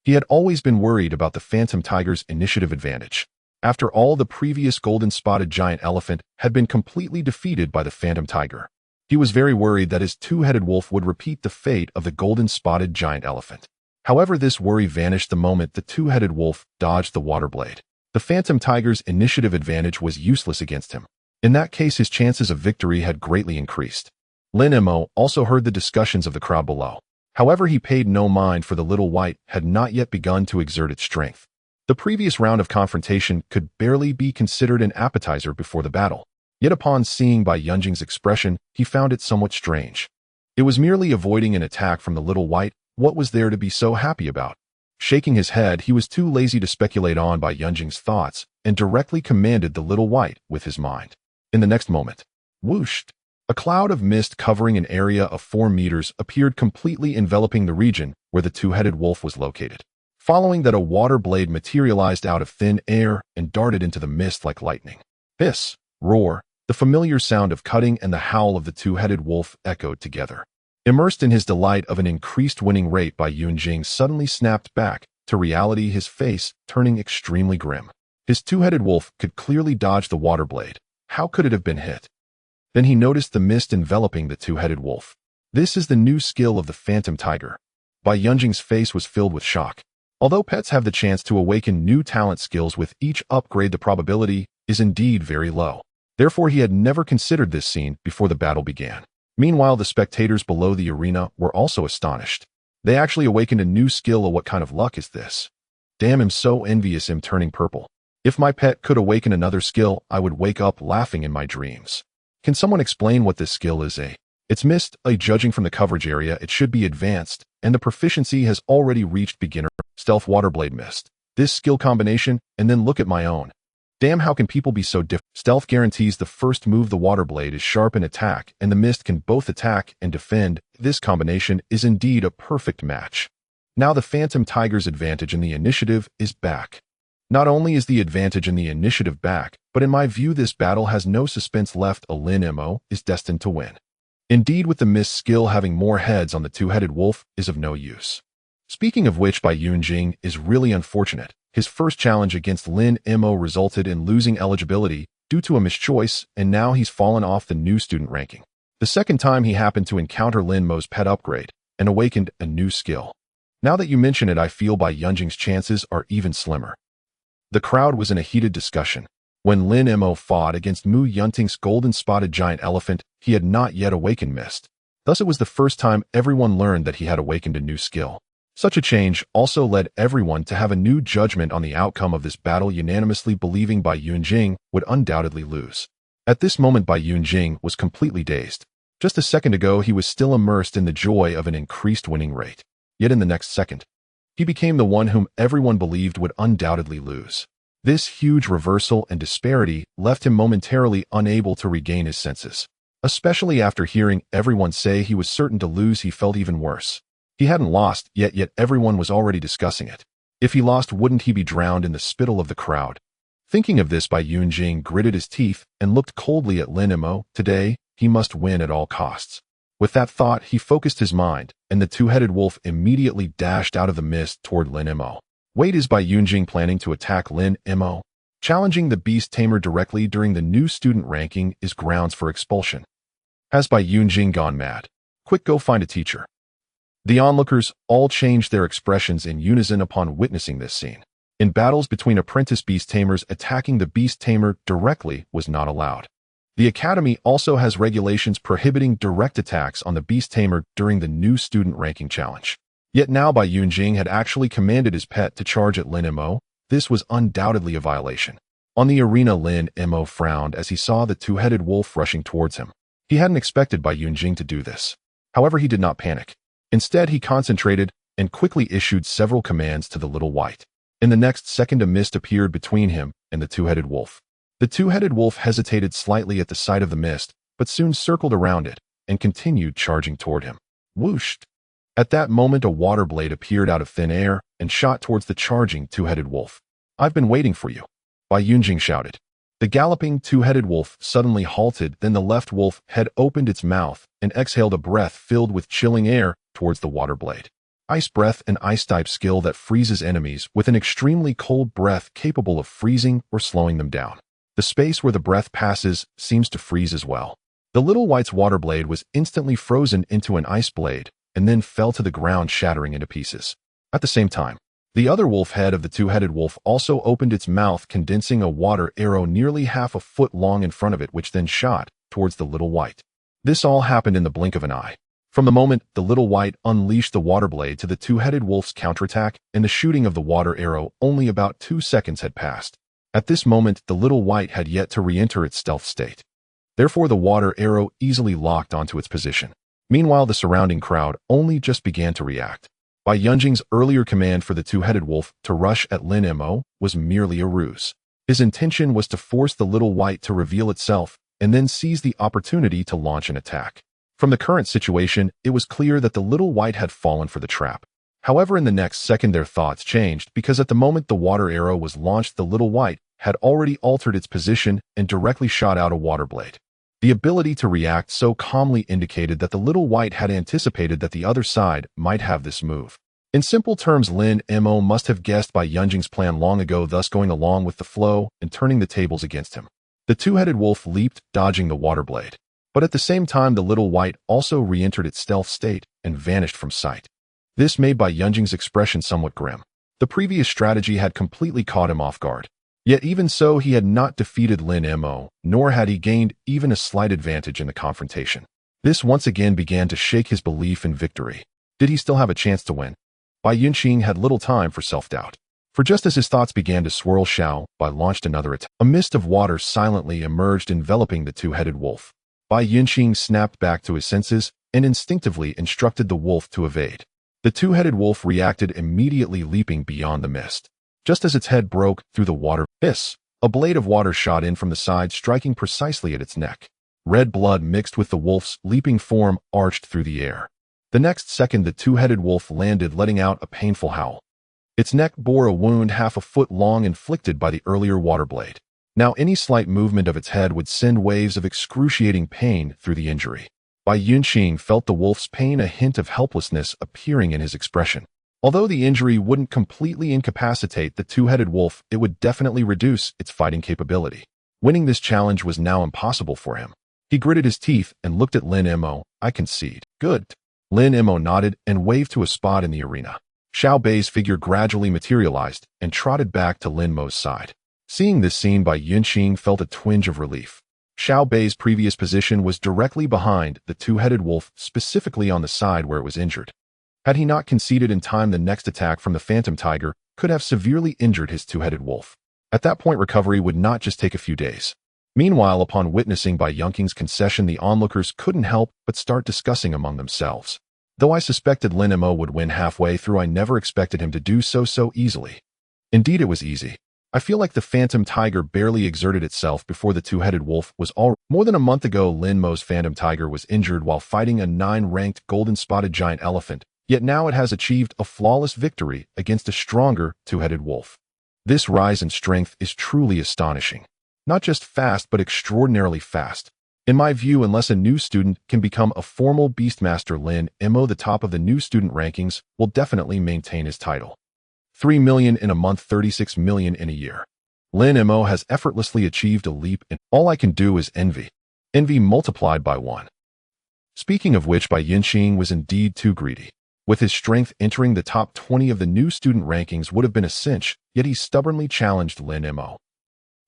Speaker 1: He had always been worried about the phantom tiger's initiative advantage. After all, the previous golden-spotted giant elephant had been completely defeated by the phantom tiger. He was very worried that his two-headed wolf would repeat the fate of the golden-spotted giant elephant. However, this worry vanished the moment the two-headed wolf dodged the water blade. The phantom tiger's initiative advantage was useless against him. In that case, his chances of victory had greatly increased. Lin Mo also heard the discussions of the crowd below. However, he paid no mind, for the little white had not yet begun to exert its strength. The previous round of confrontation could barely be considered an appetizer before the battle. Yet upon seeing Bai Yunjing's expression, he found it somewhat strange. It was merely avoiding an attack from the little white. What was there to be so happy about? Shaking his head, he was too lazy to speculate on Bai Yunjing's thoughts and directly commanded the little white with his mind. In the next moment, whooshed! A cloud of mist covering an area of 4 meters appeared, completely enveloping the region where the two-headed wolf was located. Following that, a water blade materialized out of thin air and darted into the mist like lightning. Hiss, roar, the familiar sound of cutting and the howl of the two-headed wolf echoed together. Immersed in his delight of an increased winning rate, Bai Yunjing suddenly snapped back to reality, his face turning extremely grim. His two-headed wolf could clearly dodge the water blade. How could it have been hit? Then he noticed the mist enveloping the two-headed wolf. This is the new skill of the phantom tiger. Bai Yunjing's face was filled with shock. Although pets have the chance to awaken new talent skills with each upgrade, the probability is indeed very low. Therefore, he had never considered this scene before the battle began. Meanwhile, the spectators below the arena were also astonished. They actually awakened a new skill. What kind of luck is this? Damn, I'm so envious. I'm turning purple. If my pet could awaken another skill, I would wake up laughing in my dreams. Can someone explain what this skill is? It's mist. Judging from the coverage area, it should be advanced, and the proficiency has already reached beginner. Stealth waterblade mist. This skill combination, and then look at my own. Damn, how can people be so different? Stealth guarantees the first move. The water blade is sharp in attack, and the mist can both attack and defend. This combination is indeed a perfect match. Now the phantom tiger's advantage in the initiative is back. Not only is the advantage in the initiative back, but in my view, this battle has no suspense left. Lin Mo is destined to win. Indeed, with the mist skill, having more heads on the two-headed wolf is of no use. Speaking of which, Bai Yunjing is really unfortunate. His first challenge against Lin Mo resulted in losing eligibility due to a mischoice, and now he's fallen off the new student ranking. The second time he happened to encounter Lin Mo's pet upgrade and awakened a new skill. Now that you mention it, I feel Bai Yunjing's chances are even slimmer. The crowd was in a heated discussion. When Lin Mo fought against Mu Yunting's golden-spotted giant elephant, he had not yet awakened mist. Thus it was the first time everyone learned that he had awakened a new skill. Such a change also led everyone to have a new judgment on the outcome of this battle, unanimously believing Bai Yunjing would undoubtedly lose. At this moment, Bai Yunjing was completely dazed. Just a second ago, he was still immersed in the joy of an increased winning rate. Yet in the next second, he became the one whom everyone believed would undoubtedly lose. This huge reversal and disparity left him momentarily unable to regain his senses. Especially after hearing everyone say he was certain to lose, he felt even worse. He hadn't lost, yet everyone was already discussing it. If he lost, wouldn't he be drowned in the spittle of the crowd? Thinking of this, Bai Yunjing gritted his teeth and looked coldly at Lin Mo. Today, he must win at all costs. With that thought, he focused his mind, and the two-headed wolf immediately dashed out of the mist toward Lin Mo. Wait, is Bai Yunjing planning to attack Lin Mo? Challenging the beast tamer directly during the new student ranking is grounds for expulsion. Has Bai Yunjing gone mad? Quick, go find a teacher. The onlookers all changed their expressions in unison upon witnessing this scene. In battles between apprentice beast tamers, attacking the beast tamer directly was not allowed. The Academy also has regulations prohibiting direct attacks on the Beast Tamer during the new student ranking challenge. Yet now Bai Yunjing had actually commanded his pet to charge at Lin Mo. This was undoubtedly a violation. On the arena, Lin Mo frowned as he saw the two-headed wolf rushing towards him. He hadn't expected Bai Yunjing to do this. However, he did not panic. Instead, he concentrated and quickly issued several commands to the little white. In the next second, a mist appeared between him and the two-headed wolf. The two-headed wolf hesitated slightly at the sight of the mist, but soon circled around it and continued charging toward him. Whoosh! At that moment, a water blade appeared out of thin air and shot towards the charging two-headed wolf. "I've been waiting for you," Bai Yunjing shouted. The galloping two-headed wolf suddenly halted, then the left wolf had opened its mouth and exhaled a breath filled with chilling air towards the water blade. Ice breath, an ice-type skill that freezes enemies with an extremely cold breath capable of freezing or slowing them down. The space where the breath passes seems to freeze as well. The little white's water blade was instantly frozen into an ice blade and then fell to the ground, shattering into pieces. At the same time, the other wolf head of the two-headed wolf also opened its mouth, condensing a water arrow nearly half a foot long in front of it, which then shot towards the little white. This all happened in the blink of an eye. From the moment the little white unleashed the water blade to the two-headed wolf's counterattack and the shooting of the water arrow, only about 2 seconds had passed. At this moment, the little white had yet to re-enter its stealth state. Therefore, the water arrow easily locked onto its position. Meanwhile, the surrounding crowd only just began to react. Bai Yunjing's earlier command for the two-headed wolf to rush at Lin Mo was merely a ruse. His intention was to force the little white to reveal itself and then seize the opportunity to launch an attack. From the current situation, it was clear that the little white had fallen for the trap. However, in the next second, their thoughts changed, because at the moment the water arrow was launched, the little white had already altered its position and directly shot out a water blade. The ability to react so calmly indicated that the little white had anticipated that the other side might have this move. In simple terms, Lin Mo must have guessed Bai Yunjing's plan long ago, thus going along with the flow and turning the tables against him. The two-headed wolf leaped, dodging the water blade. But at the same time, the little white also re-entered its stealth state and vanished from sight. This made Bai Yunjing's expression somewhat grim. The previous strategy had completely caught him off guard. Yet even so, he had not defeated Lin Mo, nor had he gained even a slight advantage in the confrontation. This once again began to shake his belief in victory. Did he still have a chance to win? Bai Yunjing had little time for self-doubt. For just as his thoughts began to swirl, Xiao Bai launched another attack. A mist of water silently emerged, enveloping the two-headed wolf. Bai Yunjing snapped back to his senses and instinctively instructed the wolf to evade. The two-headed wolf reacted immediately, leaping beyond the mist. Just as its head broke through the water, a blade of water shot in from the side, striking precisely at its neck. Red blood mixed with the wolf's leaping form arched through the air. The next second, the two-headed wolf landed, letting out a painful howl. Its neck bore a wound half a foot long inflicted by the earlier water blade. Now any slight movement of its head would send waves of excruciating pain through the injury. Bai Yunjing felt the wolf's pain, a hint of helplessness appearing in his expression. Although the injury wouldn't completely incapacitate the two-headed wolf, it would definitely reduce its fighting capability. Winning this challenge was now impossible for him. He gritted his teeth and looked at Lin Mo. "I concede." "Good." Lin Mo nodded and waved to a spot in the arena. Xiao Bei's figure gradually materialized and trotted back to Lin Mo's side. Seeing this scene, Bai Yunjing felt a twinge of relief. Xiao Bei's previous position was directly behind the two-headed wolf, specifically on the side where it was injured. Had he not conceded in time, the next attack from the Phantom Tiger could have severely injured his two-headed wolf. At that point, recovery would not just take a few days. Meanwhile, upon witnessing Bai Yunjing's concession, the onlookers couldn't help but start discussing among themselves. Though I suspected Lin Mo would win halfway through, I never expected him to do so easily. Indeed, it was easy. I feel like the Phantom Tiger barely exerted itself before the two-headed wolf was all. More than a month ago, Lin Mo's Phantom Tiger was injured while fighting a 9-ranked golden-spotted giant elephant, yet now it has achieved a flawless victory against a stronger two-headed wolf. This rise in strength is truly astonishing. Not just fast, but extraordinarily fast. In my view, unless a new student can become a formal Beastmaster, Lin Mo, the top of the new student rankings, will definitely maintain his title. 3 million in a month, 36 million in a year. Lin Mo has effortlessly achieved a leap, and all I can do is envy. Envy multiplied by 1. Speaking of which, Bai Yunjing was indeed too greedy. With his strength, entering the top 20 of the new student rankings would have been a cinch, yet he stubbornly challenged Lin Mo.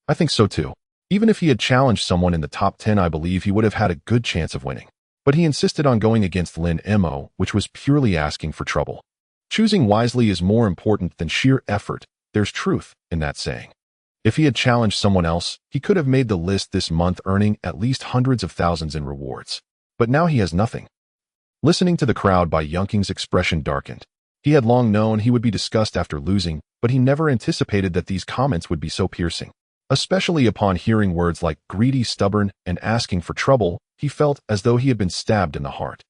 Speaker 1: I think so too. Even if he had challenged someone in the top 10, I believe he would have had a good chance of winning. But he insisted on going against Lin Mo, which was purely asking for trouble. Choosing wisely is more important than sheer effort. There's truth in that saying. If he had challenged someone else, he could have made the list this month, earning at least hundreds of thousands in rewards. But now he has nothing. Listening to the crowd, Bai Yunking's expression darkened. He had long known he would be discussed after losing, but he never anticipated that these comments would be so piercing. Especially upon hearing words like greedy, stubborn, and asking for trouble, he felt as though he had been stabbed in the heart.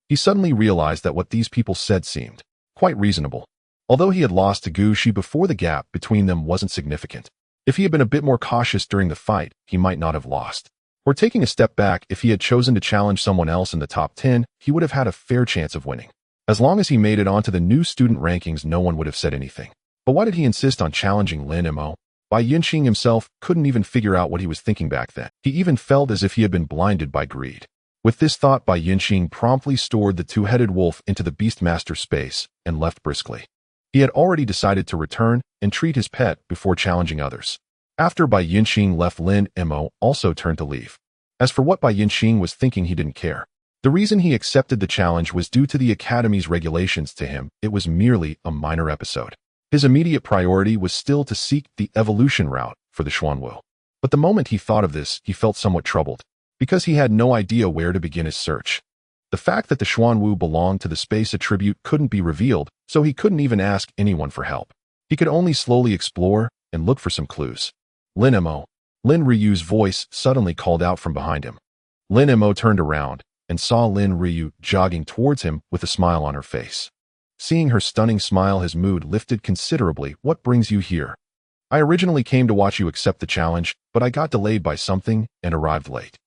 Speaker 1: He suddenly realized that what these people said seemed quite reasonable. Although he had lost to Gu Shi before, the gap between them wasn't significant. If he had been a bit more cautious during the fight, he might not have lost. Or taking a step back, if he had chosen to challenge someone else in the top 10, he would have had a fair chance of winning. As long as he made it onto the new student rankings, no one would have said anything. But why did he insist on challenging Lin Mo? Bai Yunking himself couldn't even figure out what he was thinking back then. He even felt as if he had been blinded by greed. With this thought, Bai Yunking promptly stored the two-headed wolf into the Beastmaster space and left briskly. He had already decided to return and treat his pet before challenging others. After Bai Yunking left, Lin Mo also turned to leave. As for what Bai Yunking was thinking, he didn't care. The reason he accepted the challenge was due to the Academy's regulations. To him, it was merely a minor episode. His immediate priority was still to seek the evolution route for the Xuanwu. But the moment he thought of this, he felt somewhat troubled, because he had no idea where to begin his search. The fact that the Xuanwu belonged to the space attribute couldn't be revealed, so he couldn't even ask anyone for help. He could only slowly explore and look for some clues. Lin Mo. Lin Ryu's voice suddenly called out from behind him. Lin Mo turned around and saw Lin Ryu jogging towards him with a smile on her face. Seeing her stunning smile, his mood lifted considerably. "What brings you here?" "I originally came to watch you accept the challenge, but I got delayed by something and arrived late."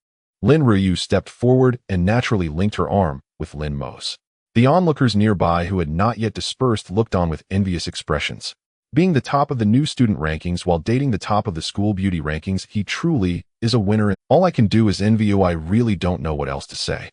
Speaker 1: Lin Ryu stepped forward and naturally linked her arm with Lin Mo's. The onlookers nearby, who had not yet dispersed, looked on with envious expressions. Being the top of the new student rankings while dating the top of the school beauty rankings, he truly is a winner. "All I can do is envy you. I really don't know what else to say."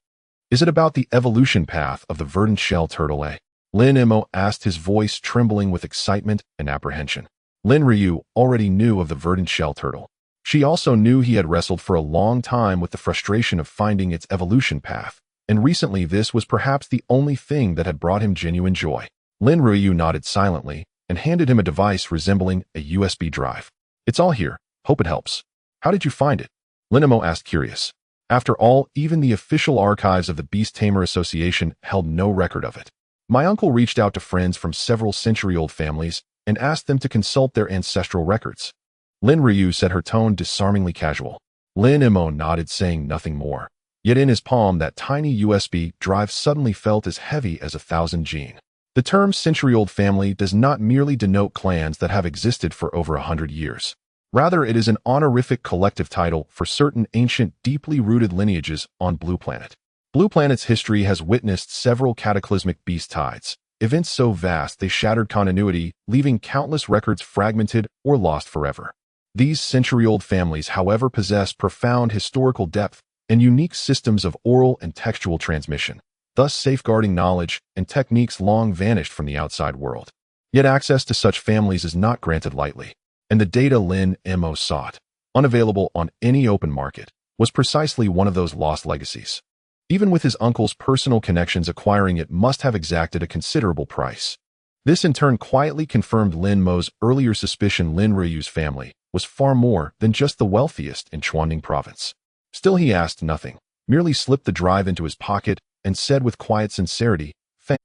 Speaker 1: "Is it about the evolution path of the verdant shell turtle, eh?" Lin Mo asked, his voice trembling with excitement and apprehension. Lin Ryu already knew of the verdant shell turtle. She also knew he had wrestled for a long time with the frustration of finding its evolution path, and recently this was perhaps the only thing that had brought him genuine joy. Lin Ryu nodded silently and handed him a device resembling a USB drive. "It's all here. Hope it helps." "How did you find it?" Lin Mo asked, curious. After all, even the official archives of the Beast Tamer Association held no record of it. "My uncle reached out to friends from several century-old families and asked them to consult their ancestral records." Lin Ryu said, her tone disarmingly casual. Lin Mo nodded, saying nothing more. Yet in his palm, that tiny USB drive suddenly felt as heavy as 1,000 gene. The term century-old family does not merely denote clans that have existed for over 100 years. Rather, it is an honorific collective title for certain ancient, deeply rooted lineages on Blue Planet. Blue Planet's history has witnessed several cataclysmic beast tides, events so vast they shattered continuity, leaving countless records fragmented or lost forever. These century-old families, however, possess profound historical depth and unique systems of oral and textual transmission, thus safeguarding knowledge and techniques long vanished from the outside world. Yet access to such families is not granted lightly, and the data Lin Mo sought, unavailable on any open market, was precisely one of those lost legacies. Even with his uncle's personal connections, acquiring it must have exacted a considerable price. This in turn quietly confirmed Lin Mo's earlier suspicion. Lin Ryu's family was far more than just the wealthiest in Chuaning province. Still, he asked nothing, merely slipped the drive into his pocket and said with quiet sincerity,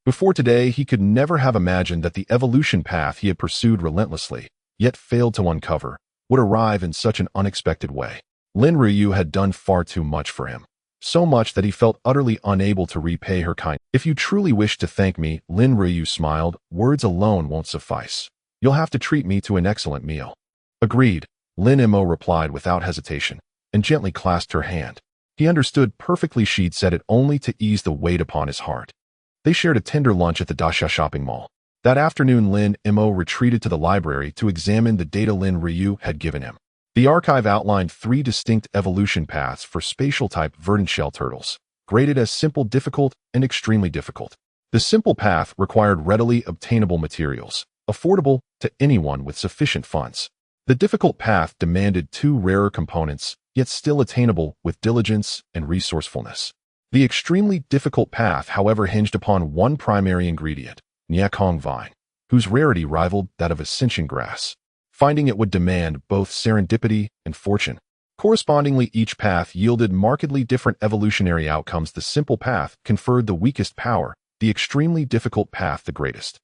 Speaker 1: Before today, he could never have imagined that the evolution path he had pursued relentlessly, yet failed to uncover, would arrive in such an unexpected way. Lin Ryu had done far too much for him. So much that he felt utterly unable to repay her kindness. "If you truly wish to thank me," Lin Ryu smiled, "words alone won't suffice. You'll have to treat me to an excellent meal." "Agreed," Lin Mo replied without hesitation, and gently clasped her hand. He understood perfectly she'd said it only to ease the weight upon his heart. They shared a tender lunch at the Dasha shopping mall. That afternoon, Lin Mo retreated to the library to examine the data Lin Ryu had given him. The archive outlined 3 distinct evolution paths for spatial-type verdant shell turtles, graded as simple, difficult, and extremely difficult. The simple path required readily obtainable materials, affordable to anyone with sufficient funds. The difficult path demanded two rarer components, yet still attainable with diligence and resourcefulness. The extremely difficult path, however, hinged upon one primary ingredient, Nyakong vine, whose rarity rivaled that of ascension grass. Finding it would demand both serendipity and fortune. Correspondingly, each path yielded markedly different evolutionary outcomes. The simple path conferred the weakest power, the extremely difficult path the greatest.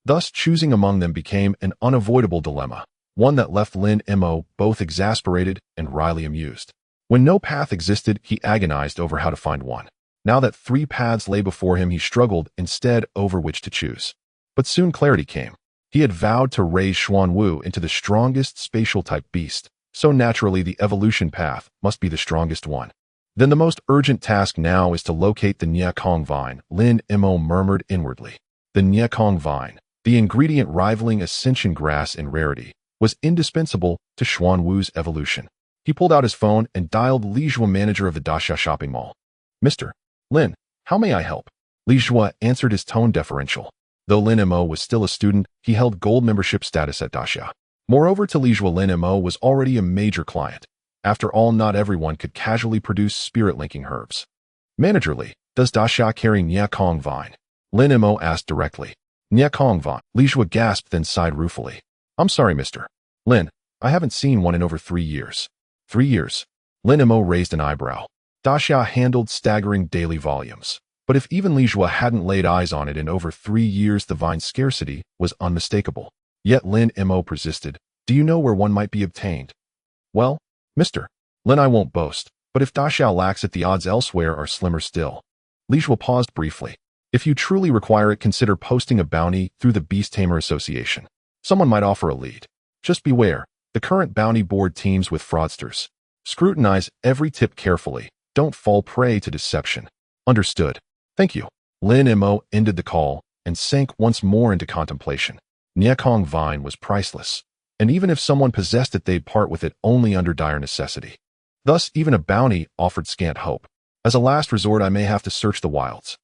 Speaker 1: Thus, choosing among them became an unavoidable dilemma, one that left Lin Mo both exasperated and wryly amused. When no path existed, he agonized over how to find one. Now that three paths lay before him, he struggled instead over which to choose. But soon clarity came. He had vowed to raise Xuanwu into the strongest spatial-type beast, so naturally the evolution path must be the strongest one. Then the most urgent task now is to locate the Nyakong vine, Lin Mo murmured inwardly. The Nyakong vine, the ingredient rivaling ascension grass in rarity, was indispensable to Xuanwu's evolution. He pulled out his phone and dialed Li Zhua, manager of the Daxia shopping mall. Mr. Lin, how may I help? Li Zhua answered, his tone deferential. Though Lin Mo was still a student, he held gold membership status at Daxia. Moreover, to Li Zhua, Lin Mo was already a major client. After all, not everyone could casually produce spirit-linking herbs. Manager Li, does Daxia carry Nyakong vine? Lin Mo asked directly. Nyakong vine. Li Zhua gasped, then sighed ruefully. I'm sorry, Mr. Lin, I haven't seen one in over 3 years. 3 years? Lin Mo raised an eyebrow. Daxia handled staggering daily volumes. But if even Li Zhua hadn't laid eyes on it in over 3 years, the vine's scarcity was unmistakable. Yet Lin Mo persisted. Do you know where one might be obtained? Well, Mr. Lin, I won't boast, but if Daxia lacks it, the odds elsewhere are slimmer still. Li Zhua paused briefly. If you truly require it, consider posting a bounty through the Beast Tamer Association. Someone might offer a lead. Just beware, the current bounty board teems with fraudsters. Scrutinize every tip carefully. Don't fall prey to deception. Understood. Thank you. Lin Mo ended the call and sank once more into contemplation. Nyakong vine was priceless, and even if someone possessed it, they'd part with it only under dire necessity. Thus, even a bounty offered scant hope. As a last resort, I may have to search the wilds.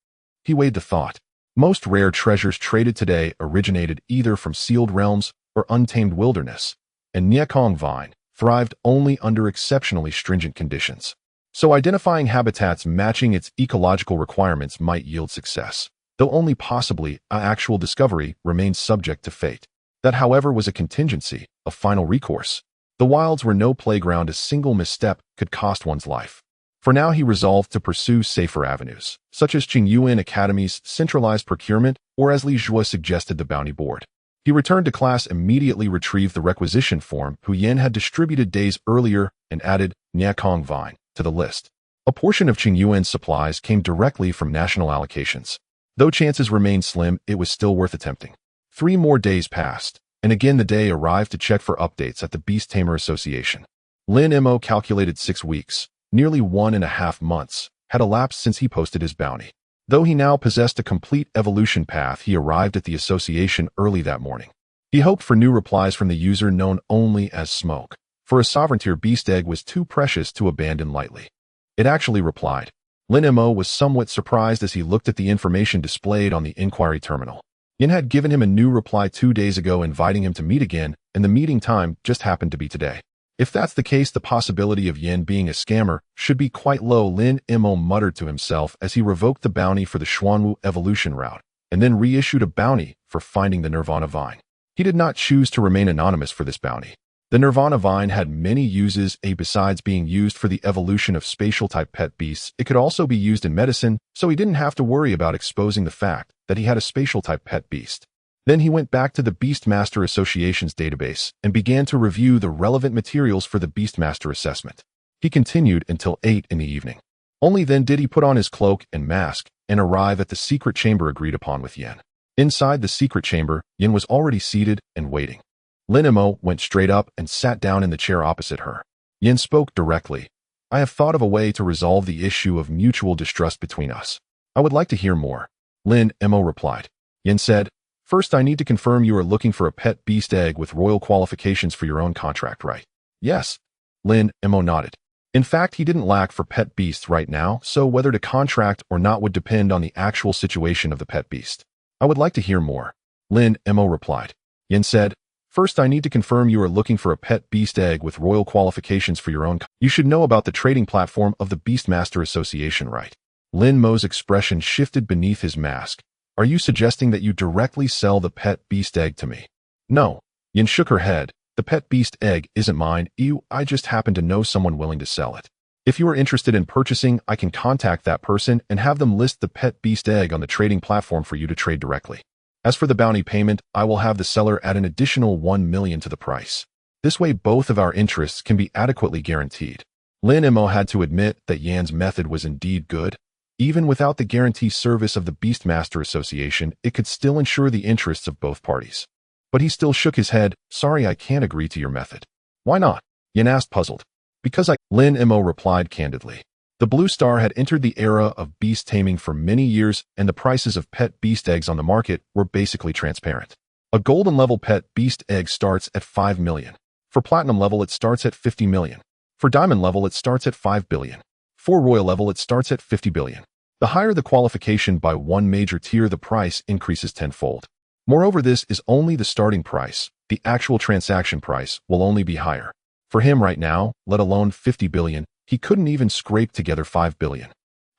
Speaker 1: He weighed the thought. Most rare treasures traded today originated either from sealed realms or untamed wilderness, and Nyakong vine thrived only under exceptionally stringent conditions. So identifying habitats matching its ecological requirements might yield success, though only possibly an actual discovery remains subject to fate. That, however, was a contingency, a final recourse. The wilds were no playground. A single misstep could cost one's life. For now, he resolved to pursue safer avenues, such as Qingyuan Academy's centralized procurement, or as Li Zhua suggested, the bounty board. He returned to class, immediately retrieved the requisition form Hu Yan had distributed days earlier, and added Nyakong vine to the list. A portion of Qingyuan's supplies came directly from national allocations. Though chances remained slim, it was still worth attempting. 3 more days passed, and again the day arrived to check for updates at the Beast Tamer Association. Lin Mo calculated 6 weeks, nearly 1.5 months, had elapsed since he posted his bounty. Though he now possessed a complete evolution path, he arrived at the association early that morning. He hoped for new replies from the user known only as Smoke, for a sovereign-tier beast egg was too precious to abandon lightly. It actually replied. Lin Mo was somewhat surprised as he looked at the information displayed on the inquiry terminal. Yin had given him a new reply 2 days ago, inviting him to meet again, and the meeting time just happened to be today. If that's the case, the possibility of Yin being a scammer should be quite low, Lin Mo muttered to himself as he revoked the bounty for the Xuanwu evolution route, and then reissued a bounty for finding the Nirvana vine. He did not choose to remain anonymous for this bounty. The Nirvana vine had many uses. Besides being used for the evolution of spatial-type pet beasts, it could also be used in medicine, so he didn't have to worry about exposing the fact that he had a spatial-type pet beast. Then he went back to the Beastmaster Association's database and began to review the relevant materials for the Beastmaster assessment. He continued until 8 in the evening. Only then did he put on his cloak and mask and arrive at the secret chamber agreed upon with Yin. Inside the secret chamber, Yin was already seated and waiting. Lin Mo went straight up and sat down in the chair opposite her. Yin spoke directly. I have thought of a way to resolve the issue of mutual distrust between us. I would like to hear more. Lin Mo replied. Yin said, First, I need to confirm you are looking for a pet beast egg with royal qualifications for your own contract, right? Yes. Lin Mo nodded. In fact, he didn't lack for pet beasts right now, so whether to contract or not would depend on the actual situation of the pet beast. I would like to hear more. Lin Mo replied. Yin said, First, I need to confirm you are looking for a pet beast egg with royal qualifications for your own. You should know about the trading platform of the Beastmaster Association, right? Lin Mo's expression shifted beneath his mask. Are you suggesting that you directly sell the pet beast egg to me? No. Yin shook her head. The pet beast egg isn't mine. I just happen to know someone willing to sell it. If you are interested in purchasing, I can contact that person and have them list the pet beast egg on the trading platform for you to trade directly. As for the bounty payment, I will have the seller add an additional 1 million to the price. This way, both of our interests can be adequately guaranteed. Lin Mo had to admit that Yan's method was indeed good. Even without the guarantee service of the Beastmaster Association, it could still ensure the interests of both parties. But he still shook his head. Sorry, I can't agree to your method. Why not? Yan asked, puzzled. Because Lin Mo replied candidly. The Blue Star had entered the era of beast taming for many years, and the prices of pet beast eggs on the market were basically transparent. A golden level pet beast egg starts at 5 million. For platinum level, it starts at 50 million. For diamond level, it starts at 5 billion. For royal level, it starts at 50 billion. The higher the qualification by one major tier, the price increases tenfold. Moreover, this is only the starting price. The actual transaction price will only be higher. For him right now, let alone 50 billion, he couldn't even scrape together 5 billion.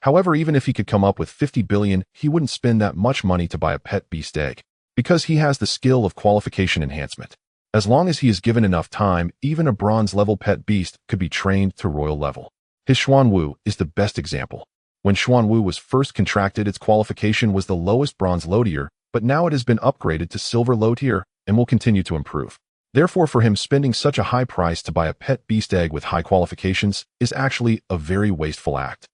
Speaker 1: However, even if he could come up with 50 billion, he wouldn't spend that much money to buy a pet beast egg, because he has the skill of qualification enhancement. As long as he is given enough time, even a bronze-level pet beast could be trained to royal level. His Xuanwu is the best example. When Xuanwu was first contracted, its qualification was the lowest bronze low tier, but now it has been upgraded to silver low tier and will continue to improve. Therefore, for him, spending such a high price to buy a pet beast egg with high qualifications is actually a very wasteful act.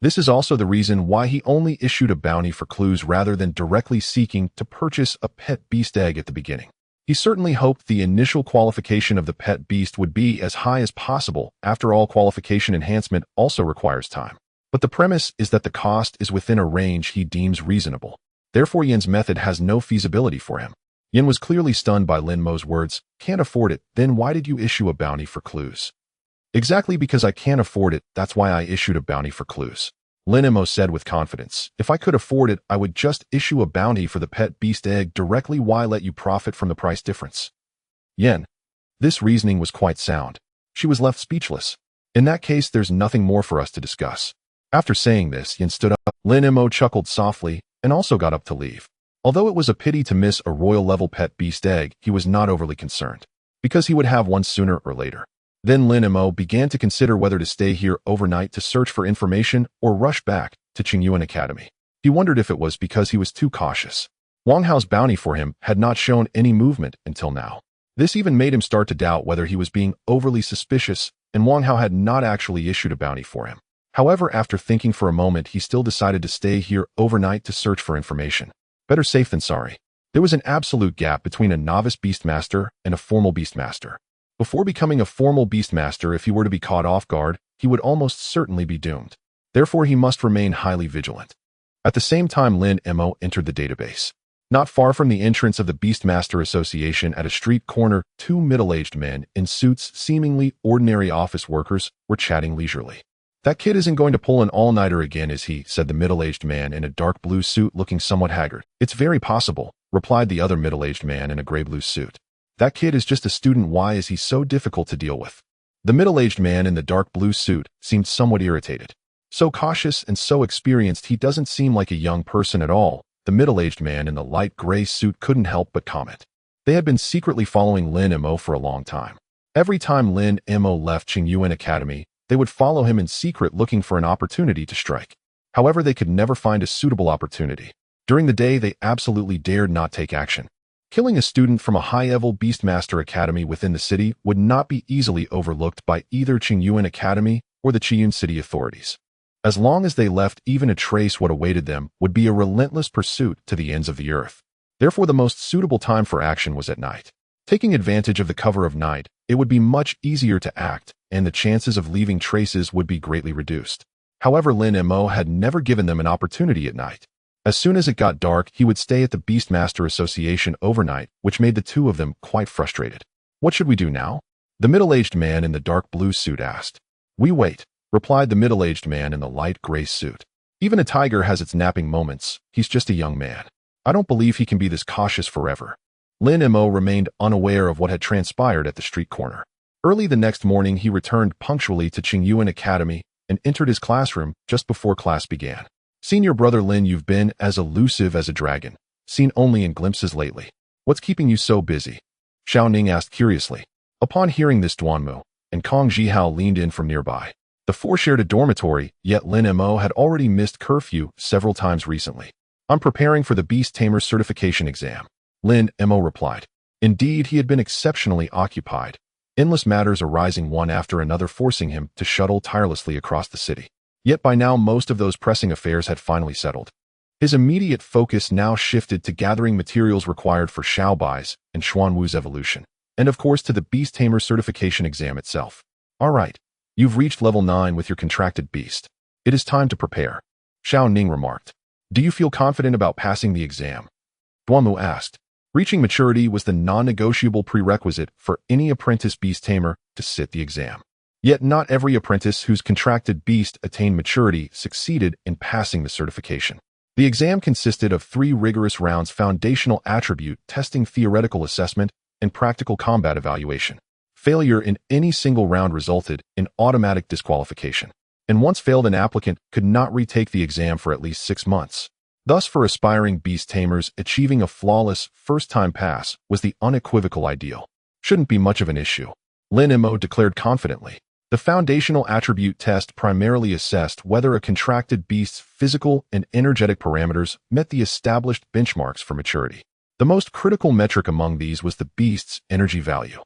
Speaker 1: This is also the reason why he only issued a bounty for clues rather than directly seeking to purchase a pet beast egg at the beginning. He certainly hoped the initial qualification of the pet beast would be as high as possible. After all, qualification enhancement also requires time. But the premise is that the cost is within a range he deems reasonable. Therefore, Yan's method has no feasibility for him. Yan was clearly stunned by Lin Mo's words. Can't afford it, then why did you issue a bounty for clues? Exactly because I can't afford it, that's why I issued a bounty for clues. Lin Mo said with confidence. If I could afford it, I would just issue a bounty for the pet beast egg directly. Why let you profit from the price difference? Yan. This reasoning was quite sound. She was left speechless. In that case, there's nothing more for us to discuss. After saying this, Yan stood up. Lin Mo chuckled softly and also got up to leave. Although it was a pity to miss a royal-level pet beast egg, he was not overly concerned, because he would have one sooner or later. Then Lin Mo began to consider whether to stay here overnight to search for information or rush back to Qingyuan Academy. He wondered if it was because he was too cautious. Wang Hao's bounty for him had not shown any movement until now. This even made him start to doubt whether he was being overly suspicious, and Wang Hao had not actually issued a bounty for him. However, after thinking for a moment, he still decided to stay here overnight to search for information. Better safe than sorry. There was an absolute gap between a novice beastmaster and a formal beastmaster. Before becoming a formal beastmaster, if he were to be caught off guard, he would almost certainly be doomed. Therefore, he must remain highly vigilant. At the same time, Lin Mo entered the database. Not far from the entrance of the Beastmaster Association, at a street corner, two middle-aged men in suits, seemingly ordinary office workers, were chatting leisurely. That kid isn't going to pull an all-nighter again, is he? Said the middle-aged man in a dark blue suit, looking somewhat haggard. It's very possible, replied the other middle-aged man in a gray-blue suit. That kid is just a student. Why is he so difficult to deal with? The middle-aged man in the dark blue suit seemed somewhat irritated. So cautious and so experienced, he doesn't seem like a young person at all. The middle-aged man in the light gray suit couldn't help but comment. They had been secretly following Lin Mo for a long time. Every time Lin Mo left Qingyuan Academy, they would follow him in secret, looking for an opportunity to strike. However, they could never find a suitable opportunity. During the day, they absolutely dared not take action. Killing a student from a high-level Beastmaster Academy within the city would not be easily overlooked by either Qingyuan Academy or the Qiyun City authorities. As long as they left even a trace, what awaited them would be a relentless pursuit to the ends of the earth. Therefore, the most suitable time for action was at night. Taking advantage of the cover of night, it would be much easier to act, and the chances of leaving traces would be greatly reduced. However, Lin Mo had never given them an opportunity at night. As soon as it got dark, he would stay at the Beastmaster Association overnight, which made the two of them quite frustrated. What should we do now? The middle-aged man in the dark blue suit asked. We wait, replied the middle-aged man in the light gray suit. Even a tiger has its napping moments. He's just a young man. I don't believe he can be this cautious forever. Lin Mo remained unaware of what had transpired at the street corner. Early the next morning, he returned punctually to Qingyuan Academy and entered his classroom just before class began. Senior brother Lin, you've been as elusive as a dragon, seen only in glimpses lately. What's keeping you so busy? Xiao Ning asked curiously. Upon hearing this, Duanmu and Kong Jihao leaned in from nearby. The four shared a dormitory, yet Lin Mo had already missed curfew several times recently. I'm preparing for the Beast Tamer certification exam, Lin Mo replied. Indeed, he had been exceptionally occupied, endless matters arising one after another, forcing him to shuttle tirelessly across the city. Yet by now most of those pressing affairs had finally settled. His immediate focus now shifted to gathering materials required for Xiao Bai's and Xuanwu's evolution, and of course to the Beast Tamer certification exam itself. All right, you've reached level 9 with your contracted beast. It is time to prepare, Xiao Ning remarked. Do you feel confident about passing the exam? Duanmu asked. Reaching maturity was the non-negotiable prerequisite for any apprentice beast tamer to sit the exam. Yet not every apprentice whose contracted beast attained maturity succeeded in passing the certification. The exam consisted of 3 rigorous rounds: foundational attribute testing, theoretical assessment, and practical combat evaluation. Failure in any single round resulted in automatic disqualification, and once failed, an applicant could not retake the exam for at least 6 months. Thus, for aspiring beast tamers, achieving a flawless first-time pass was the unequivocal ideal. Shouldn't be much of an issue, Lin Mo declared confidently. The foundational attribute test primarily assessed whether a contracted beast's physical and energetic parameters met the established benchmarks for maturity. The most critical metric among these was the beast's energy value.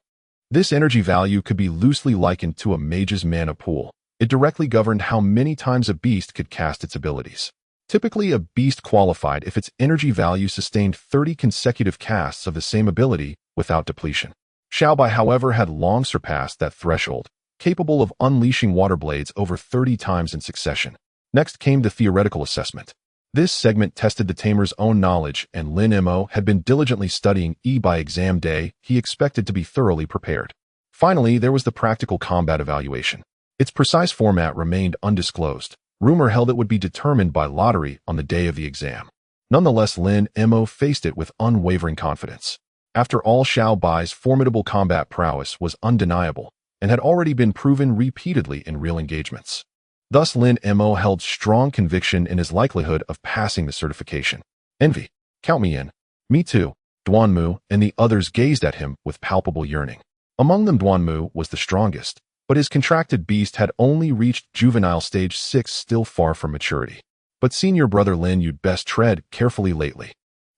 Speaker 1: This energy value could be loosely likened to a mage's mana pool. It directly governed how many times a beast could cast its abilities. Typically, a beast qualified if its energy value sustained 30 consecutive casts of the same ability without depletion. Xiao Bai, however, had long surpassed that threshold, capable of unleashing water blades over 30 times in succession. Next came the theoretical assessment. This segment tested the tamer's own knowledge, and Lin Mo had been diligently studying by exam day. He expected to be thoroughly prepared. Finally, there was the practical combat evaluation. Its precise format remained undisclosed. Rumor held it would be determined by lottery on the day of the exam. Nonetheless, Lin Mo faced it with unwavering confidence. After all, Xiao Bai's formidable combat prowess was undeniable and had already been proven repeatedly in real engagements. Thus, Lin Mo held strong conviction in his likelihood of passing the certification. Envy. Count me in. Me too. Duanmu and the others gazed at him with palpable yearning. Among them, Duanmu was the strongest, but his contracted beast had only reached juvenile stage 6, still far from maturity. But senior brother Lin, you'd best tread carefully lately,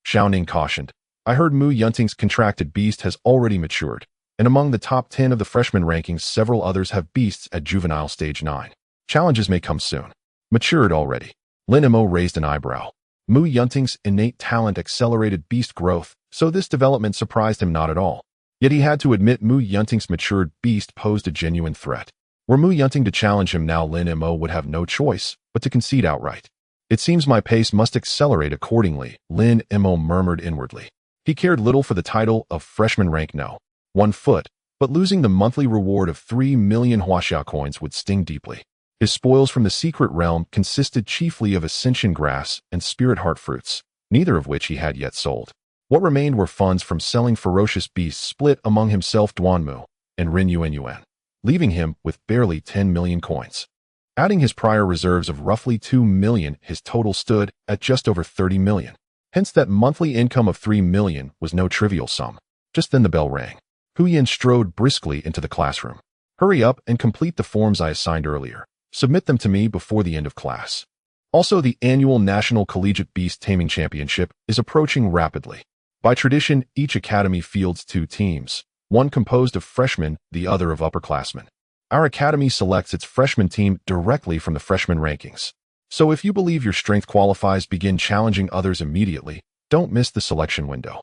Speaker 1: Xiao Ning cautioned. I heard Mu Yunting's contracted beast has already matured, and among the top 10 of the freshman rankings, several others have beasts at juvenile stage 9. Challenges may come soon. Matured already. Lin Mo raised an eyebrow. Mu Yunting's innate talent accelerated beast growth, so this development surprised him not at all. Yet he had to admit Mu Yunting's matured beast posed a genuine threat. Were Mu Yunting to challenge him now, Lin Mo would have no choice but to concede outright. It seems my pace must accelerate accordingly, Lin Mo murmured inwardly. He cared little for the title of freshman rank no. 1 foot, but losing the monthly reward of 3 million huaxia coins would sting deeply. His spoils from the secret realm consisted chiefly of ascension grass and spirit heart fruits, neither of which he had yet sold. What remained were funds from selling ferocious beasts split among himself, Duanmu, and Rin Yuan, leaving him with barely 10 million coins. Adding his prior reserves of roughly 2 million, his total stood at just over 30 million. Hence that monthly income of 3 million was no trivial sum. Just then the bell rang. Hu Yin strode briskly into the classroom. Hurry up and complete the forms I assigned earlier. Submit them to me before the end of class. Also, the annual National Collegiate Beast Taming Championship is approaching rapidly. By tradition, each academy fields 2 teams, one composed of freshmen, the other of upperclassmen. Our academy selects its freshman team directly from the freshman rankings. So if you believe your strength qualifies, begin challenging others immediately. Don't miss the selection window.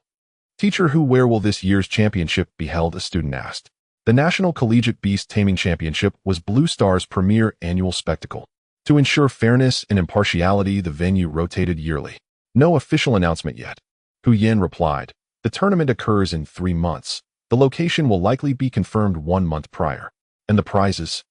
Speaker 1: Teacher, where will this year's championship be held? A student asked. The National Collegiate Beast Taming Championship was Blue Star's premier annual spectacle. To ensure fairness and impartiality, the venue rotated yearly. No official announcement yet, Hu Yin replied. The tournament occurs in 3 months. The location will likely be confirmed 1 month prior. And the prizes?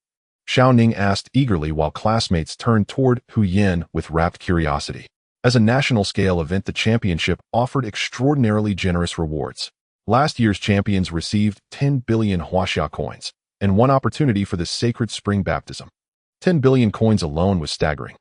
Speaker 1: Xiao Ning asked eagerly while classmates turned toward Hu Yin with rapt curiosity. As a national-scale event, the championship offered extraordinarily generous rewards. Last year's champions received 10 billion huaxia coins and one opportunity for the sacred spring baptism. 10 billion coins alone was staggering.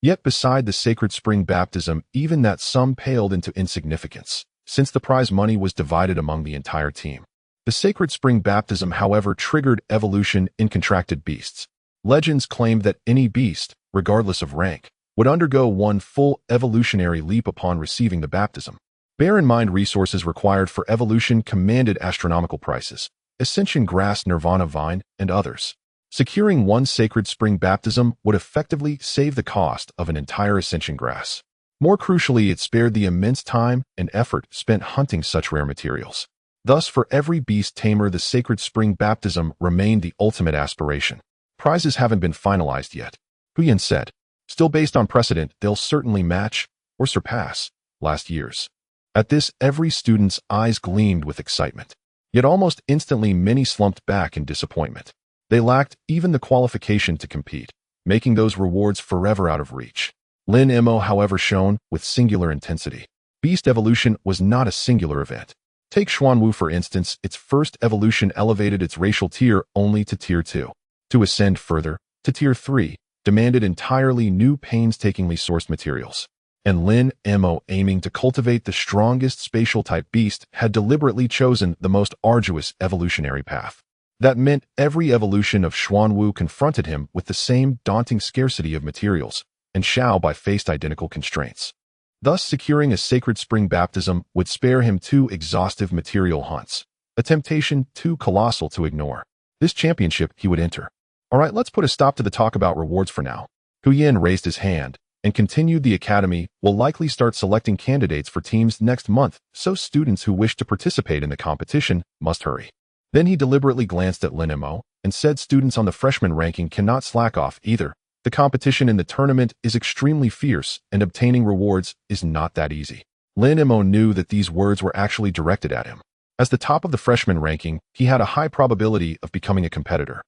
Speaker 1: Yet beside the sacred spring baptism, even that sum paled into insignificance, since the prize money was divided among the entire team. The sacred spring baptism, however, triggered evolution in contracted beasts. Legends claimed that any beast, regardless of rank, would undergo one full evolutionary leap upon receiving the baptism. Bear in mind resources required for evolution commanded astronomical prices: ascension grass, nirvana vine, and others. Securing one sacred spring baptism would effectively save the cost of an entire ascension grass. More crucially, it spared the immense time and effort spent hunting such rare materials. Thus, for every beast tamer, the sacred spring baptism remained the ultimate aspiration. Prizes haven't been finalized yet, Huyan said. Still, based on precedent, they'll certainly match or surpass last year's. At this, every student's eyes gleamed with excitement. Yet almost instantly, many slumped back in disappointment. They lacked even the qualification to compete, making those rewards forever out of reach. Lin Mo, however, shone with singular intensity. Beast evolution was not a singular event. Take Xuanwu, for instance. Its first evolution elevated its racial tier only to Tier 2. To ascend further, to Tier 3, demanded entirely new painstakingly sourced materials. And Lin Mo, aiming to cultivate the strongest spatial-type beast, had deliberately chosen the most arduous evolutionary path. That meant every evolution of Xuanwu confronted him with the same daunting scarcity of materials, and Xiao faced identical constraints. Thus, securing a sacred spring baptism would spare him two exhaustive material hunts, a temptation too colossal to ignore. This championship he would enter. All right, let's put a stop to the talk about rewards for now. Huyan raised his hand and continued. The academy will likely start selecting candidates for teams next month, so students who wish to participate in the competition must hurry. Then he deliberately glanced at Lin Mo and said, students on the freshman ranking cannot slack off either. The competition in the tournament is extremely fierce, and obtaining rewards is not that easy. Lin Mo knew that these words were actually directed at him. As the top of the freshman ranking, he had a high probability of becoming a competitor.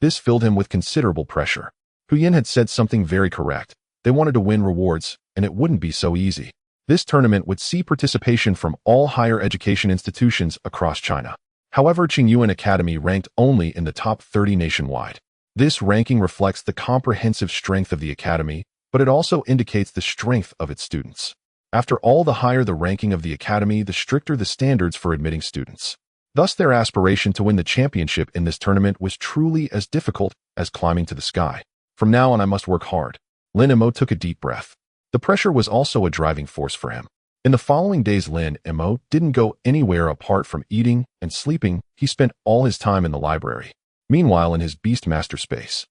Speaker 1: This filled him with considerable pressure. Huyan had said something very correct. They wanted to win rewards, and it wouldn't be so easy. This tournament would see participation from all higher education institutions across China. However, Qingyuan Academy ranked only in the top 30 nationwide. This ranking reflects the comprehensive strength of the academy, but it also indicates the strength of its students. After all, the higher the ranking of the academy, the stricter the standards for admitting students. Thus, their aspiration to win the championship in this tournament was truly as difficult as climbing to the sky. From now on, I must work hard. Lin Mo took a deep breath. The pressure was also a driving force for him. In the following days, Lin Mo didn't go anywhere apart from eating and sleeping. He spent all his time in the library. Meanwhile, in his Beastmaster space,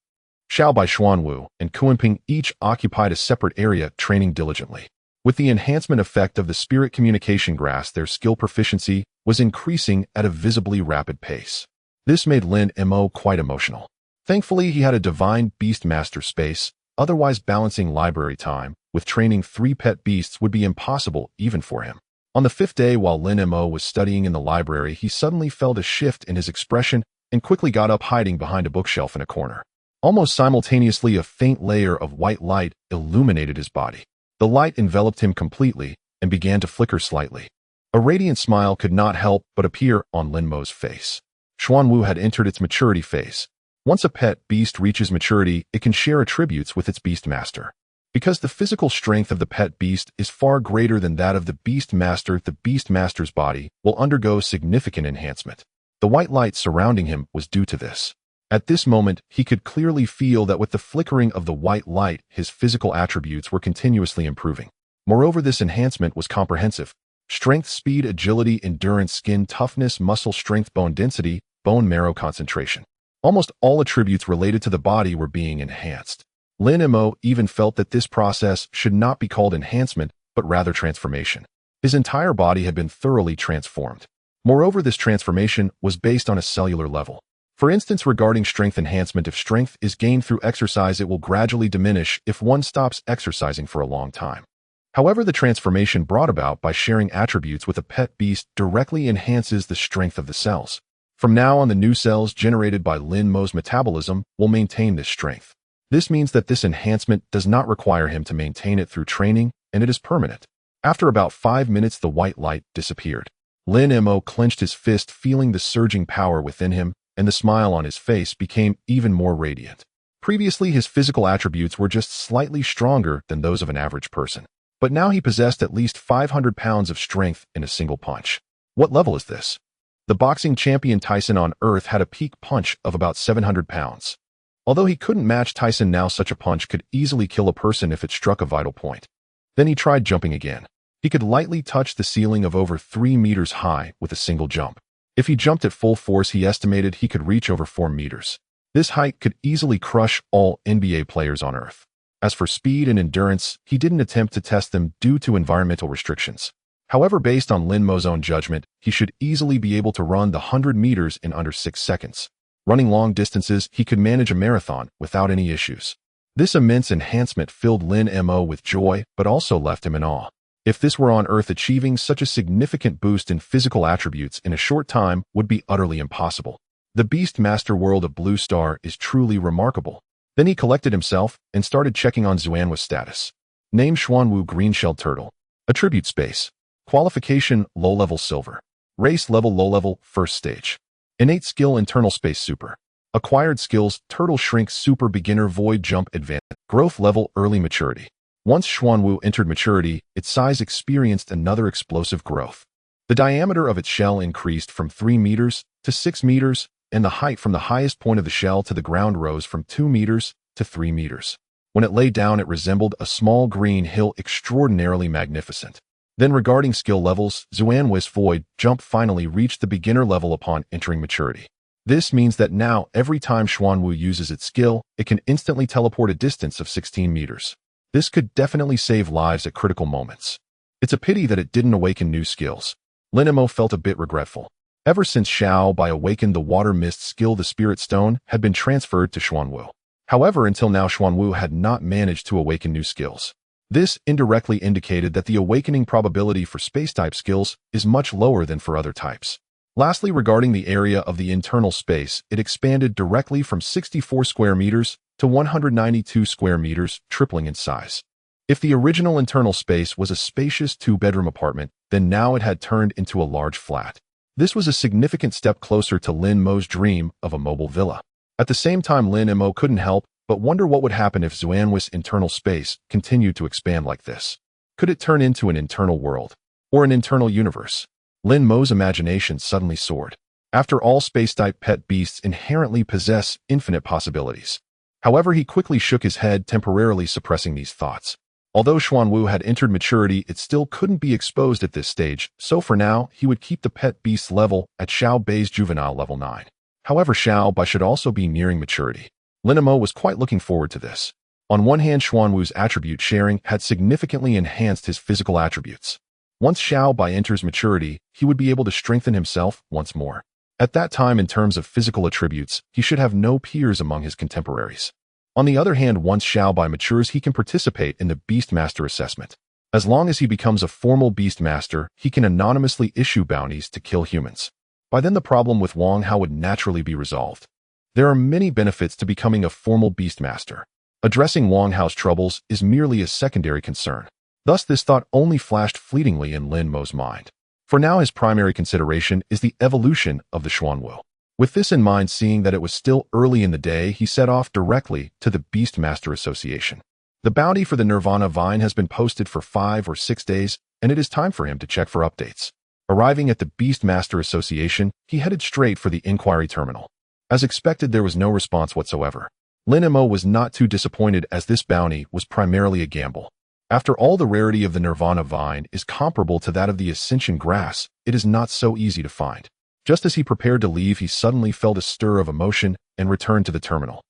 Speaker 1: Xiao Xuanwu and Kuanping each occupied a separate area, training diligently. With the enhancement effect of the spirit communication grass, their skill proficiency was increasing at a visibly rapid pace. This made Lin Mo quite emotional. Thankfully, he had a divine Beastmaster space, otherwise balancing library time with training 3 pet beasts would be impossible even for him. On the 5th day, while Lin Mo was studying in the library, he suddenly felt a shift in his expression and quickly got up, hiding behind a bookshelf in a corner. Almost simultaneously, a faint layer of white light illuminated his body. The light enveloped him completely and began to flicker slightly. A radiant smile could not help but appear on Lin Mo's face. Xuanwu had entered its maturity phase. Once a pet beast reaches maturity, it can share attributes with its beastmaster. Because the physical strength of the pet beast is far greater than that of the beastmaster, the beastmaster's body will undergo significant enhancement. The white light surrounding him was due to this. At this moment, he could clearly feel that with the flickering of the white light, his physical attributes were continuously improving. Moreover, this enhancement was comprehensive. Strength, speed, agility, endurance, skin toughness, muscle strength, bone density, bone marrow concentration. Almost all attributes related to the body were being enhanced. Lin Mo even felt that this process should not be called enhancement, but rather transformation. His entire body had been thoroughly transformed. Moreover, this transformation was based on a cellular level. For instance, regarding strength enhancement, if strength is gained through exercise, it will gradually diminish if one stops exercising for a long time. However, the transformation brought about by sharing attributes with a pet beast directly enhances the strength of the cells. From now on, the new cells generated by Lin Mo's metabolism will maintain this strength. This means that this enhancement does not require him to maintain it through training, and it is permanent. After about 5 minutes, the white light disappeared. Lin Mo clenched his fist, feeling the surging power within him, and the smile on his face became even more radiant. Previously, his physical attributes were just slightly stronger than those of an average person. But now he possessed at least 500 pounds of strength in a single punch. What level is this? The boxing champion Tyson on Earth had a peak punch of about 700 pounds. Although he couldn't match Tyson now, such a punch could easily kill a person if it struck a vital point. Then he tried jumping again. He could lightly touch the ceiling of over 3 meters high with a single jump. If he jumped at full force, he estimated he could reach over 4 meters. This height could easily crush all NBA players on Earth. As for speed and endurance, he didn't attempt to test them due to environmental restrictions. However, based on Lin Mo's own judgment, he should easily be able to run the 100 meters in under 6 seconds. Running long distances, he could manage a marathon without any issues. This immense enhancement filled Lin Mo with joy, but also left him in awe. If this were on Earth, achieving such a significant boost in physical attributes in a short time would be utterly impossible. The Beastmaster world of Blue Star is truly remarkable. Then he collected himself and started checking on Xuanwu's status. Name Xuanwu Green-Shelled Turtle. Attribute Space. Qualification Low-Level Silver. Race Level Low-Level First Stage. Innate Skill Internal Space Super. Acquired Skills Turtle Shrink Super Beginner Void Jump Advanced. Growth Level Early Maturity. Once Xuanwu entered maturity, its size experienced another explosive growth. The diameter of its shell increased from 3 meters to 6 meters, and the height from the highest point of the shell to the ground rose from 2 meters to 3 meters. When it lay down, it resembled a small green hill, extraordinarily magnificent. Then regarding skill levels, Xuanwu's Void Jump finally reached the beginner level upon entering maturity. This means that now, every time Xuanwu uses its skill, it can instantly teleport a distance of 16 meters. This could definitely save lives at critical moments. It's a pity that it didn't awaken new skills. Lin Mo felt a bit regretful. Ever since Xiao Bai awakened the water mist skill, the Spirit Stone had been transferred to Xuanwu. However, until now, Xuanwu had not managed to awaken new skills. This indirectly indicated that the awakening probability for space-type skills is much lower than for other types. Lastly, regarding the area of the internal space, it expanded directly from 64 square meters to 192 square meters, tripling in size. If the original internal space was a spacious 2-bedroom apartment, then now it had turned into a large flat. This was a significant step closer to Lin Mo's dream of a mobile villa. At the same time, Lin Mo couldn't help but wonder what would happen if Xuanwu's internal space continued to expand like this. Could it turn into an internal world? Or an internal universe? Lin Mo's imagination suddenly soared. After all, space-type pet beasts inherently possess infinite possibilities. However, he quickly shook his head, temporarily suppressing these thoughts. Although Xuanwu had entered maturity, it still couldn't be exposed at this stage, so for now, he would keep the pet beast level at Xiao Bai's juvenile level 9. However, Xiao Bai should also be nearing maturity. Lin Mo was quite looking forward to this. On one hand, Xuanwu's attribute sharing had significantly enhanced his physical attributes. Once Xiao Bai enters maturity, he would be able to strengthen himself once more. At that time, in terms of physical attributes, he should have no peers among his contemporaries. On the other hand, once Xiao Bai matures, he can participate in the Beastmaster assessment. As long as he becomes a formal Beastmaster, he can anonymously issue bounties to kill humans. By then, the problem with Wang Hao would naturally be resolved. There are many benefits to becoming a formal Beastmaster. Addressing Wang Hao's troubles is merely a secondary concern. Thus, this thought only flashed fleetingly in Lin Mo's mind. For now, his primary consideration is the evolution of the Xuanwu. With this in mind, seeing that it was still early in the day, he set off directly to the Beastmaster Association. The bounty for the Nirvana Vine has been posted for 5 or 6 days, and it is time for him to check for updates. Arriving at the Beastmaster Association, he headed straight for the inquiry terminal. As expected, there was no response whatsoever. Lin Mo was not too disappointed, as this bounty was primarily a gamble. After all, the rarity of the Nirvana Vine is comparable to that of the Ascension Grass. It is not so easy to find. Just as he prepared to leave, he suddenly felt a stir of emotion and returned to the terminal.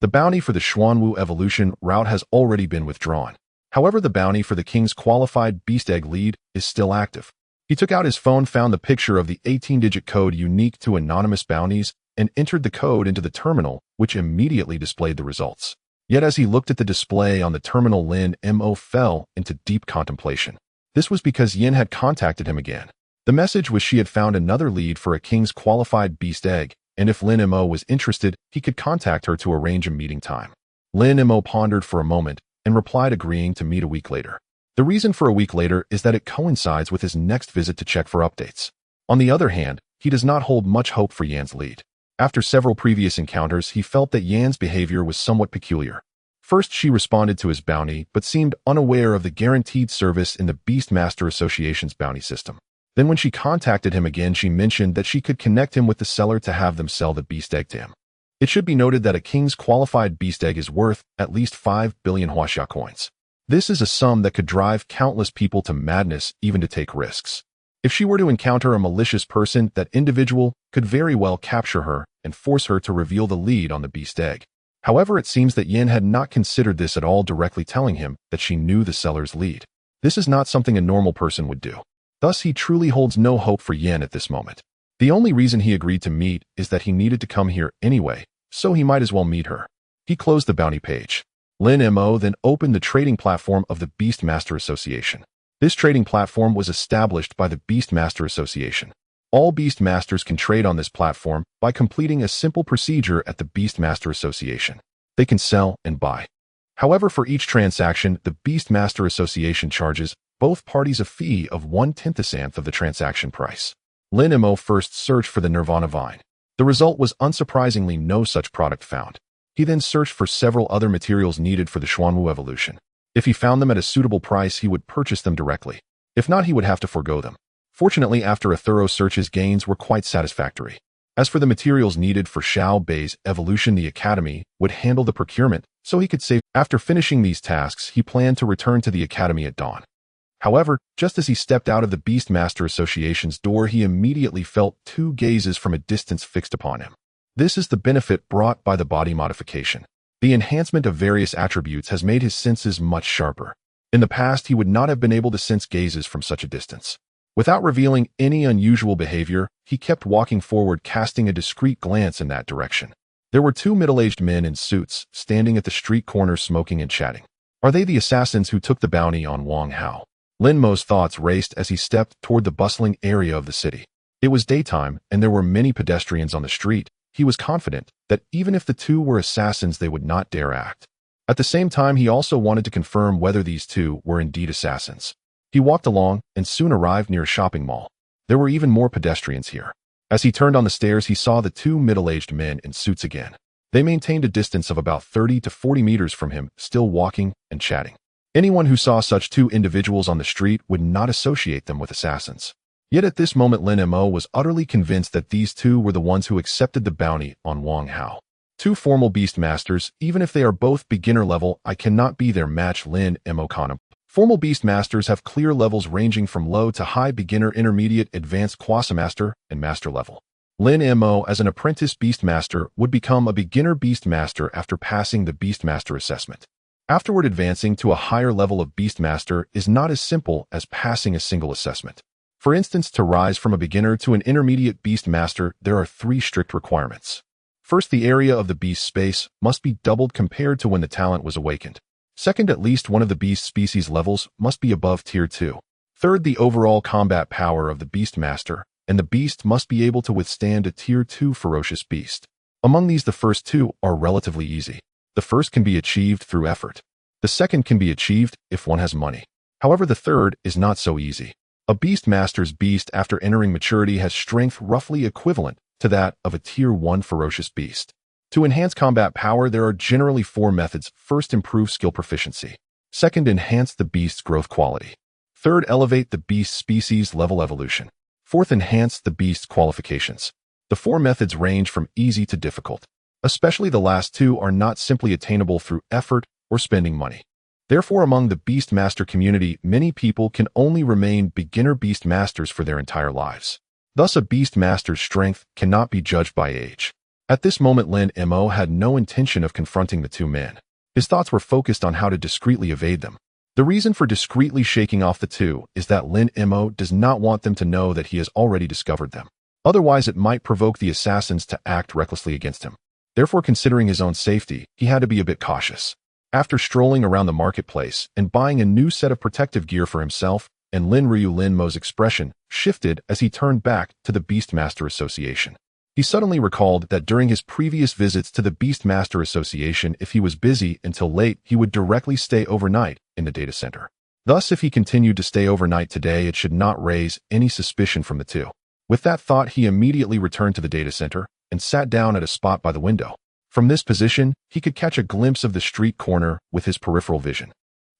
Speaker 1: The bounty for the Xuanwu evolution route has already been withdrawn. However, the bounty for the King's Qualified Beast Egg lead is still active. He took out his phone, found the picture of the 18-digit code unique to anonymous bounties, and entered the code into the terminal, which immediately displayed the results. Yet as he looked at the display on the terminal, Lin Mo fell into deep contemplation. This was because Yin had contacted him again. The message was she had found another lead for a King's Qualified Beast Egg, and if Lin Mo was interested, he could contact her to arrange a meeting time. Lin Mo pondered for a moment and replied, agreeing to meet a week later. The reason for a week later is that it coincides with his next visit to check for updates. On the other hand, he does not hold much hope for Yan's lead. After several previous encounters, he felt that Yan's behavior was somewhat peculiar. First, she responded to his bounty, but seemed unaware of the guaranteed service in the Beastmaster Association's bounty system. Then when she contacted him again, she mentioned that she could connect him with the seller to have them sell the beast egg to him. It should be noted that a king's qualified beast egg is worth at least 5 billion Huaxia coins. This is a sum that could drive countless people to madness, even to take risks. If she were to encounter a malicious person, that individual could very well capture her and force her to reveal the lead on the beast egg. However, it seems that Yin had not considered this at all, directly telling him that she knew the seller's lead. This is not something a normal person would do. Thus, he truly holds no hope for Yin at this moment. The only reason he agreed to meet is that he needed to come here anyway, so he might as well meet her. He closed the bounty page. Lin Mo then opened the trading platform of the Beastmaster Association. This trading platform was established by the Beastmaster Association. All Beastmasters can trade on this platform by completing a simple procedure at the Beastmaster Association. They can sell and buy. However, for each transaction, the Beastmaster Association charges both parties a fee of 1/10th of the transaction price. Lin Mo first searched for the Nirvana Vine. The result was unsurprisingly no such product found. He then searched for several other materials needed for the Xuanwu evolution. If he found them at a suitable price, he would purchase them directly. If not, he would have to forego them. Fortunately, after a thorough search, his gains were quite satisfactory. As for the materials needed for Xiao Bei's evolution, the Academy would handle the procurement, so he could save. After finishing these tasks, he planned to return to the Academy at dawn. However, just as he stepped out of the Beastmaster Association's door, he immediately felt two gazes from a distance fixed upon him. This is the benefit brought by the body modification. The enhancement of various attributes has made his senses much sharper. In the past, he would not have been able to sense gazes from such a distance. Without revealing any unusual behavior, he kept walking forward, casting a discreet glance in that direction. There were two middle-aged men in suits, standing at the street corner smoking and chatting. Are they the assassins who took the bounty on Wang Hao? Lin Mo's thoughts raced as he stepped toward the bustling area of the city. It was daytime, and there were many pedestrians on the street. He was confident that even if the two were assassins, they would not dare act. At the same time, he also wanted to confirm whether these two were indeed assassins. He walked along and soon arrived near a shopping mall. There were even more pedestrians here. As he turned on the stairs, he saw the two middle-aged men in suits again. They maintained a distance of about 30 to 40 meters from him, still walking and chatting. Anyone who saw such two individuals on the street would not associate them with assassins. Yet at this moment, Lin Mo was utterly convinced that these two were the ones who accepted the bounty on Wang Hao. Two formal Beastmasters, even if they are both beginner level, I cannot be their match, Lin Mo contemplated. Formal Beastmasters have clear levels ranging from low to high, beginner, intermediate, advanced, Quasi-Master, and Master level. Lin Mo, as an apprentice Beastmaster, would become a beginner Beastmaster after passing the Beastmaster assessment. Afterward, advancing to a higher level of Beastmaster is not as simple as passing a single assessment. For instance, to rise from a beginner to an intermediate Beastmaster, there are 3 strict requirements. First, the area of the beast space must be doubled compared to when the talent was awakened. Second, at least one of the beast species levels must be above Tier 2. Third, the overall combat power of the Beastmaster, and the beast must be able to withstand a Tier 2 ferocious beast. Among these, the first 2 are relatively easy. The first can be achieved through effort. The second can be achieved if one has money. However, the third is not so easy. A Beastmaster's beast after entering maturity has strength roughly equivalent to that of a Tier 1 ferocious beast. To enhance combat power, there are generally 4 methods. First, improve skill proficiency. Second, enhance the beast's growth quality. Third, elevate the beast species level evolution. Fourth, enhance the beast's qualifications. The 4 methods range from easy to difficult. Especially the last 2 are not simply attainable through effort or spending money. Therefore, among the Beastmaster community, many people can only remain beginner Beastmasters for their entire lives. Thus, a Beastmaster's strength cannot be judged by age. At this moment, Lin Mo had no intention of confronting the 2 men. His thoughts were focused on how to discreetly evade them. The reason for discreetly shaking off the 2 is that Lin Mo does not want them to know that he has already discovered them. Otherwise, it might provoke the assassins to act recklessly against him. Therefore, considering his own safety, he had to be a bit cautious. After strolling around the marketplace and buying a new set of protective gear for himself, and Lin Mo's expression shifted as he turned back to the Beastmaster Association. He suddenly recalled that during his previous visits to the Beastmaster Association, if he was busy until late, he would directly stay overnight in the data center. Thus, if he continued to stay overnight today, it should not raise any suspicion from the 2. With that thought, he immediately returned to the data center and sat down at a spot by the window. From this position, he could catch a glimpse of the street corner with his peripheral vision.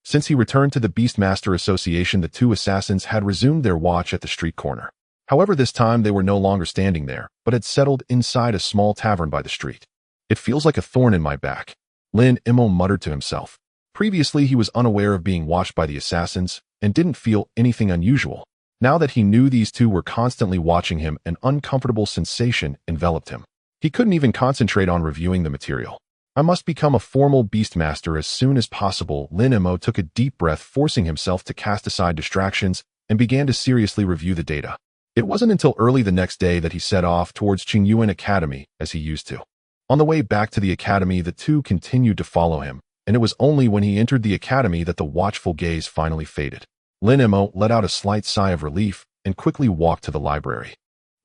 Speaker 1: Since he returned to the Beastmaster Association, the two assassins had resumed their watch at the street corner. However, this time they were no longer standing there, but had settled inside a small tavern by the street. "It feels like a thorn in my back," Lin Mo muttered to himself. Previously, he was unaware of being watched by the assassins and didn't feel anything unusual. Now that he knew these two were constantly watching him, an uncomfortable sensation enveloped him. He couldn't even concentrate on reviewing the material. "I must become a formal Beastmaster as soon as possible." Lin Mo took a deep breath, forcing himself to cast aside distractions, and began to seriously review the data. It wasn't until early the next day that he set off towards Qingyuan Academy as he used to. On the way back to the academy, the two continued to follow him, and it was only when he entered the academy that the watchful gaze finally faded. Lin Mo let out a slight sigh of relief and quickly walked to the library.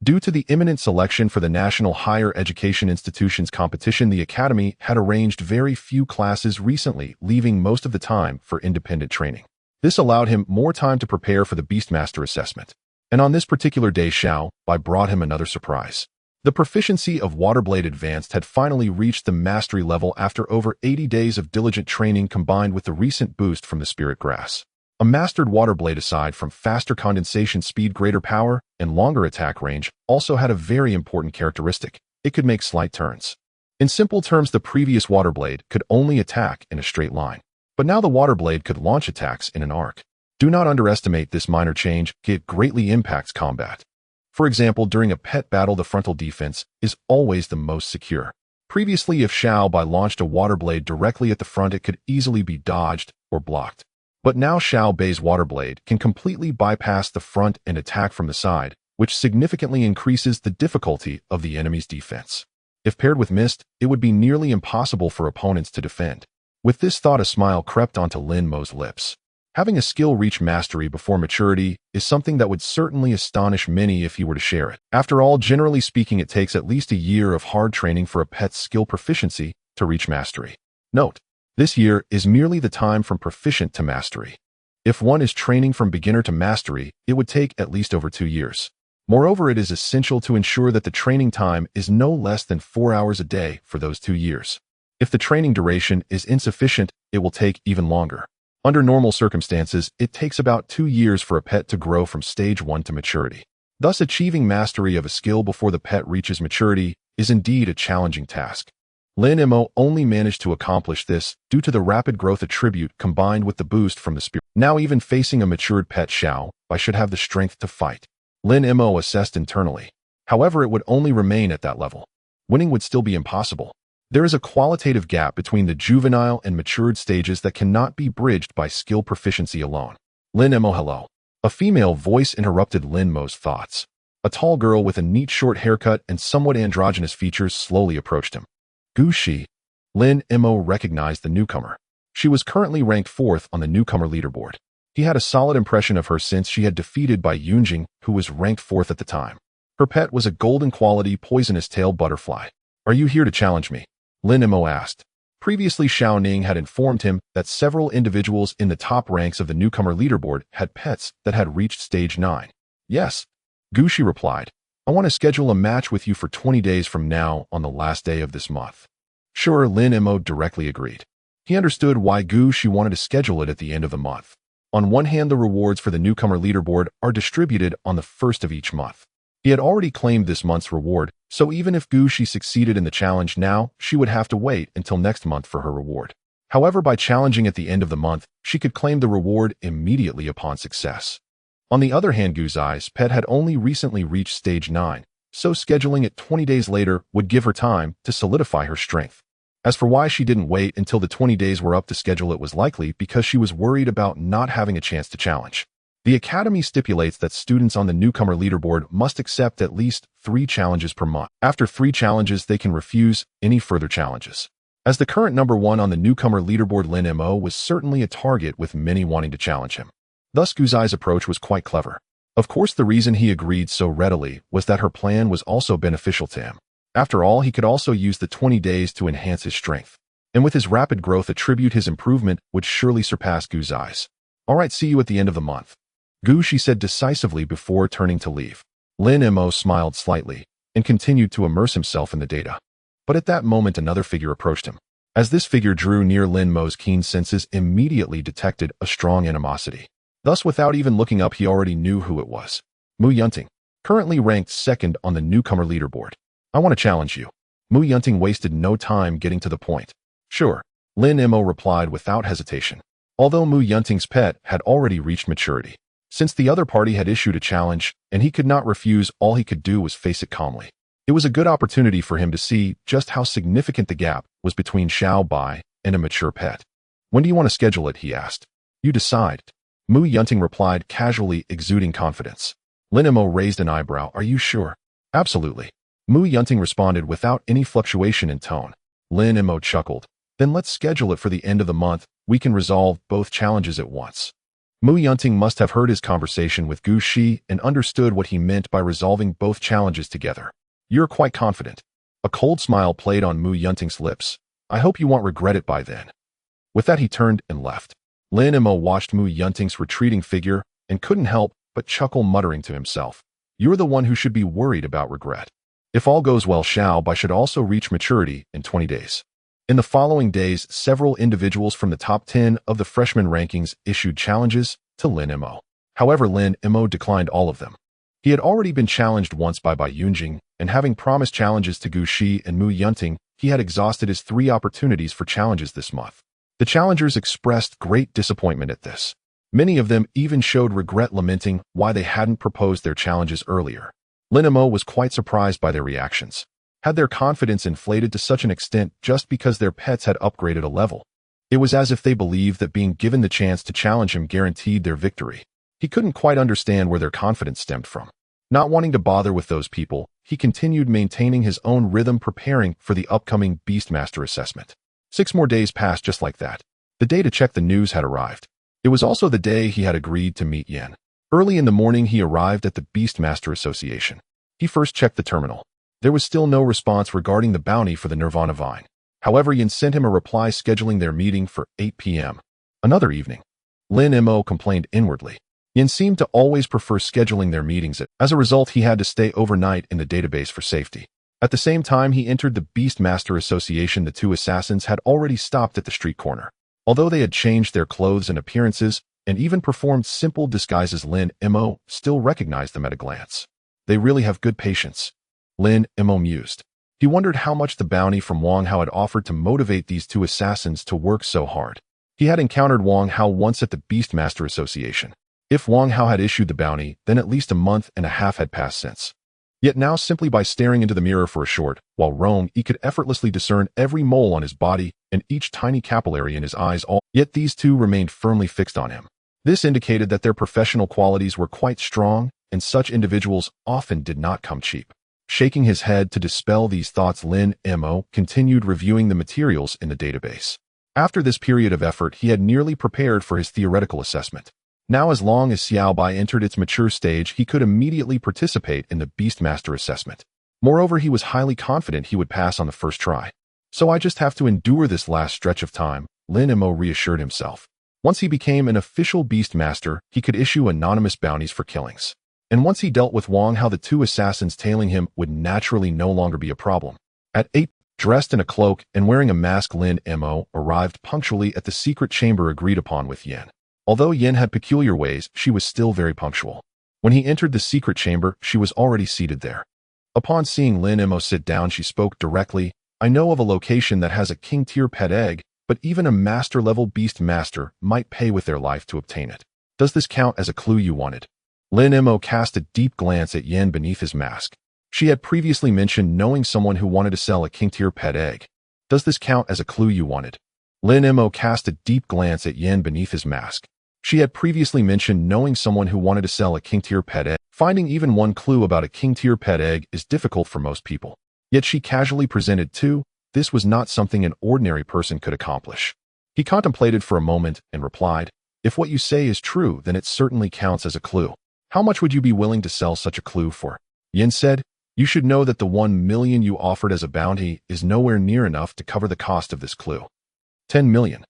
Speaker 1: Due to the imminent selection for the National Higher Education Institutions competition, the academy had arranged very few classes recently, leaving most of the time for independent training. This allowed him more time to prepare for the Beastmaster assessment. And on this particular day, Xiao Bai brought him another surprise. The proficiency of Waterblade Advanced had finally reached the mastery level after over 80 days of diligent training, combined with the recent boost from the Spirit Grass. A mastered Waterblade, aside from faster condensation speed, greater power, and longer attack range, also had a very important characteristic: it could make slight turns. In simple terms, the previous Waterblade could only attack in a straight line, but now the Waterblade could launch attacks in an arc. Do not underestimate this minor change. It greatly impacts combat. For example, during a pet battle, the frontal defense is always the most secure. Previously, if Xiao Bai launched a Waterblade directly at the front, it could easily be dodged or blocked. But now Xiao Bai's Waterblade can completely bypass the front and attack from the side, which significantly increases the difficulty of the enemy's defense. If paired with Mist, it would be nearly impossible for opponents to defend. With this thought, a smile crept onto Lin Mo's lips. Having a skill reach mastery before maturity is something that would certainly astonish many if he were to share it. After all, generally speaking, it takes at least a year of hard training for a pet's skill proficiency to reach mastery. Note: this year is merely the time from proficient to mastery. If one is training from beginner to mastery, it would take at least over 2 years. Moreover, it is essential to ensure that the training time is no less than 4 hours a day for those 2 years. If the training duration is insufficient, it will take even longer. Under normal circumstances, it takes about 2 years for a pet to grow from stage 1 to maturity. Thus, achieving mastery of a skill before the pet reaches maturity is indeed a challenging task. Lin Mo only managed to accomplish this due to the rapid growth attribute combined with the boost from the spirit. Now, even facing a matured pet, Xiao Bai should have the strength to fight. Lin Mo assessed internally. However, it would only remain at that level. Winning would still be impossible. There is a qualitative gap between the juvenile and matured stages that cannot be bridged by skill proficiency alone. Lin Mo, hello. A female voice interrupted Lin Mo's thoughts. A tall girl with a neat short haircut and somewhat androgynous features slowly approached him. Gu Shi. Lin Mo recognized the newcomer. She was currently ranked 4th on the newcomer leaderboard. He had a solid impression of her since she had defeated Bai Yunjing, who was ranked 4th at the time. Her pet was a golden quality poisonous tail butterfly. "Are you here to challenge me?" Lin Mo asked. Previously, Xiao Ning had informed him that several individuals in the top ranks of the newcomer leaderboard had pets that had reached stage 9. "Yes," Gu Shi replied. "I want to schedule a match with you for 20 days from now on the last day of this month." "Sure," Lin Mo directly agreed. He understood why Gu Shi wanted to schedule it at the end of the month. On one hand, the rewards for the newcomer leaderboard are distributed on the 1st of each month. He had already claimed this month's reward, so even if Gu Shi succeeded in the challenge now, she would have to wait until next month for her reward. However, by challenging at the end of the month, she could claim the reward immediately upon success. On the other hand, Gu Zai's pet had only recently reached stage 9, so scheduling it 20 days later would give her time to solidify her strength. As for why she didn't wait until the 20 days were up to schedule it, was likely because she was worried about not having a chance to challenge. The Academy stipulates that students on the newcomer leaderboard must accept at least 3 challenges per month. After 3 challenges, they can refuse any further challenges. As the current number 1 on the newcomer leaderboard, Lin Mo was certainly a target with many wanting to challenge him. Thus, Gu Zai's approach was quite clever. Of course, the reason he agreed so readily was that her plan was also beneficial to him. After all, he could also use the 20 days to enhance his strength. And with his rapid growth attribute, his improvement would surely surpass Gu Zai's. "All right, see you at the end of the month," Gu Shi said decisively before turning to leave. Lin Mo smiled slightly and continued to immerse himself in the data. But at that moment another figure approached him. As this figure drew near, Lin Mo's keen senses immediately detected a strong animosity. Thus, without even looking up, he already knew who it was. Mu Yunting, currently ranked second on the newcomer leaderboard. I want to challenge you. Mu Yunting wasted no time getting to the point. Sure, Lin Mo replied without hesitation. Although Mu Yunting's pet had already reached maturity. Since the other party had issued a challenge and he could not refuse, all he could do was face it calmly. It was a good opportunity for him to see just how significant the gap was between Xiao Bai and a mature pet. When do you want to schedule it? He asked. You decide. Mu Yunting replied, casually, exuding confidence. Lin Mo raised an eyebrow. Are you sure? Absolutely. Mu Yunting responded without any fluctuation in tone. Lin Mo chuckled. Then let's schedule it for the end of the month. We can resolve both challenges at once. Mu Yunting must have heard his conversation with Gu Shi and understood what he meant by resolving both challenges together. You're quite confident. A cold smile played on Mu Yunting's lips. I hope you won't regret it by then. With that, he turned and left. Lin Mo watched Mu Yunting's retreating figure and couldn't help but chuckle, muttering to himself. You're the one who should be worried about regret. If all goes well, Xiao Bai should also reach maturity in 20 days. In the following days, several individuals from the top 10 of the freshman rankings issued challenges to Lin Mo. However, Lin Mo declined all of them. He had already been challenged once by Bai Yunjing, and having promised challenges to Gu Shi and Mu Yunting, he had exhausted his 3 opportunities for challenges this month. The challengers expressed great disappointment at this. Many of them even showed regret, lamenting why they hadn't proposed their challenges earlier. Lin Mo was quite surprised by their reactions. Had their confidence inflated to such an extent just because their pets had upgraded a level? It was as if they believed that being given the chance to challenge him guaranteed their victory. He couldn't quite understand where their confidence stemmed from. Not wanting to bother with those people, he continued maintaining his own rhythm, preparing for the upcoming Beastmaster assessment. 6 more days passed just like that. The day to check the news had arrived. It was also the day he had agreed to meet Yen. Early in the morning, he arrived at the Beastmaster Association. He first checked the terminal. There was still no response regarding the bounty for the Nirvana Vine. However, Yen sent him a reply scheduling their meeting for 8 p.m. Another evening. Lin Mo complained inwardly. Yen seemed to always prefer scheduling their meetings. As a result, he had to stay overnight in the database for safety. At the same time he entered the Beastmaster Association, the 2 assassins had already stopped at the street corner. Although they had changed their clothes and appearances, and even performed simple disguises, Lin Mo still recognized them at a glance. They really have good patience. Lin Mo mused. He wondered how much the bounty from Wang Hao had offered to motivate these 2 assassins to work so hard. He had encountered Wang Hao once at the Beastmaster Association. If Wang Hao had issued the bounty, then at least a month and a half had passed since. Yet now, simply by staring into the mirror for a short while Rome, he could effortlessly discern every mole on his body and each tiny capillary in his eyes. Yet these 2 remained firmly fixed on him. This indicated that their professional qualities were quite strong, and such individuals often did not come cheap. Shaking his head to dispel these thoughts, Lin Mo continued reviewing the materials in the database. After this period of effort, he had nearly prepared for his theoretical assessment. Now, as long as Xiao Bai entered its mature stage, he could immediately participate in the Beastmaster assessment. Moreover, he was highly confident he would pass on the first try. So I just have to endure this last stretch of time, Lin Mo reassured himself. Once he became an official Beastmaster, he could issue anonymous bounties for killings. And once he dealt with Wang Hao, the 2 assassins tailing him would naturally no longer be a problem. At 8, dressed in a cloak and wearing a mask, Lin Mo arrived punctually at the secret chamber agreed upon with Yen. Although Yen had peculiar ways, she was still very punctual. When he entered the secret chamber, she was already seated there. Upon seeing Lin Mo sit down, she spoke directly. I know of a location that has a king-tier pet egg, but even a master-level beast master might pay with their life to obtain it. Does this count as a clue you wanted? Lin Mo cast a deep glance at Yen beneath his mask. She had previously mentioned knowing someone who wanted to sell a king-tier pet egg. Does this count as a clue you wanted? Lin Mo cast a deep glance at Yen beneath his mask. She had previously mentioned knowing someone who wanted to sell a king-tier pet egg. Finding even one clue about a king-tier pet egg is difficult for most people. Yet she casually presented 2. This was not something an ordinary person could accomplish. He contemplated for a moment and replied, If what you say is true, then it certainly counts as a clue. How much would you be willing to sell such a clue for? Yen said, You should know that the 1 million you offered as a bounty is nowhere near enough to cover the cost of this clue. 10 million.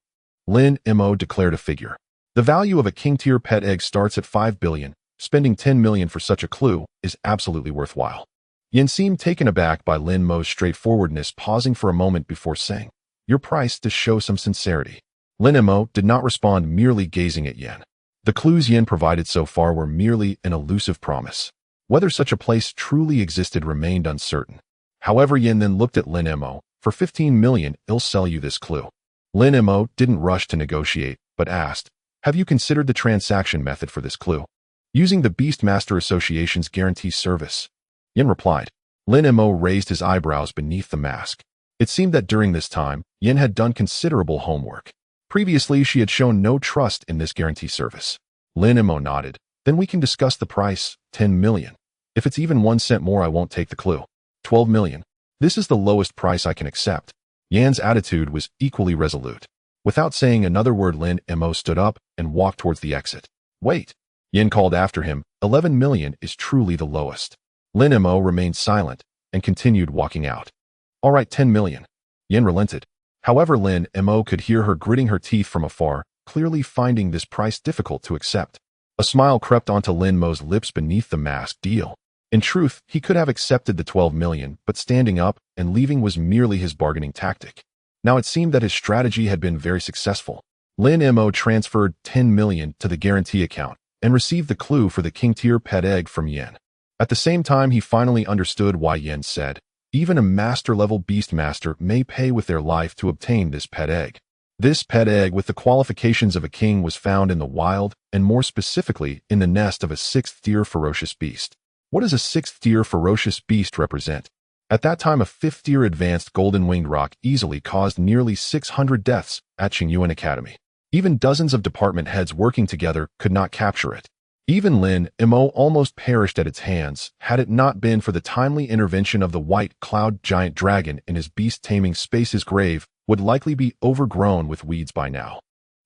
Speaker 1: Lin Mo declared a figure. The value of a king-tier pet egg starts at 5 billion, Spending 10 million for such a clue is absolutely worthwhile. Yin seemed taken aback by Lin Mo's straightforwardness, pausing for a moment before saying, "Your price to show some sincerity." Lin Mo did not respond, merely gazing at Yin. The clues Yin provided so far were merely an elusive promise. Whether such a place truly existed remained uncertain. However, Yin then looked at Lin Mo. "For 15 million, I'll sell you this clue." Lin Mo didn't rush to negotiate, but asked, "Have you considered the transaction method for this clue? Using the Beastmaster Association's guarantee service?" Yin replied. Lin Mo raised his eyebrows beneath the mask. It seemed that during this time, Yin had done considerable homework. Previously, she had shown no trust in this guarantee service. Lin Mo nodded. "Then we can discuss the price, 10 million. If it's even 1 cent more, I won't take the clue." 12 million. This is the lowest price I can accept. Yan's attitude was equally resolute. Without saying another word, Lin Mo stood up and walked towards the exit. "Wait." Yin called after him. 11 million is truly the lowest. Lin Mo remained silent and continued walking out. "All right, 10 million. Yin relented. However, Lin Mo could hear her gritting her teeth from afar, clearly finding this price difficult to accept. A smile crept onto Lin Mo's lips beneath the mask. Deal. In truth, he could have accepted the 12 million, but standing up and leaving was merely his bargaining tactic. Now it seemed that his strategy had been very successful. Lin Mo transferred 10 million to the guarantee account and received the clue for the king-tier pet egg from Yin. At the same time, he finally understood why Yin said, "Even a master-level beastmaster may pay with their life to obtain this pet egg." This pet egg, with the qualifications of a king, was found in the wild, and more specifically, in the nest of a 6th-tier ferocious beast. What does a 6th-tier ferocious beast represent? At that time, a 5th-tier advanced golden-winged roc easily caused nearly 600 deaths at Qingyuan Academy. Even dozens of department heads working together could not capture it. Even Lin Mo almost perished at its hands, had it not been for the timely intervention of the white cloud giant dragon in his beast-taming space. His grave would likely be overgrown with weeds by now.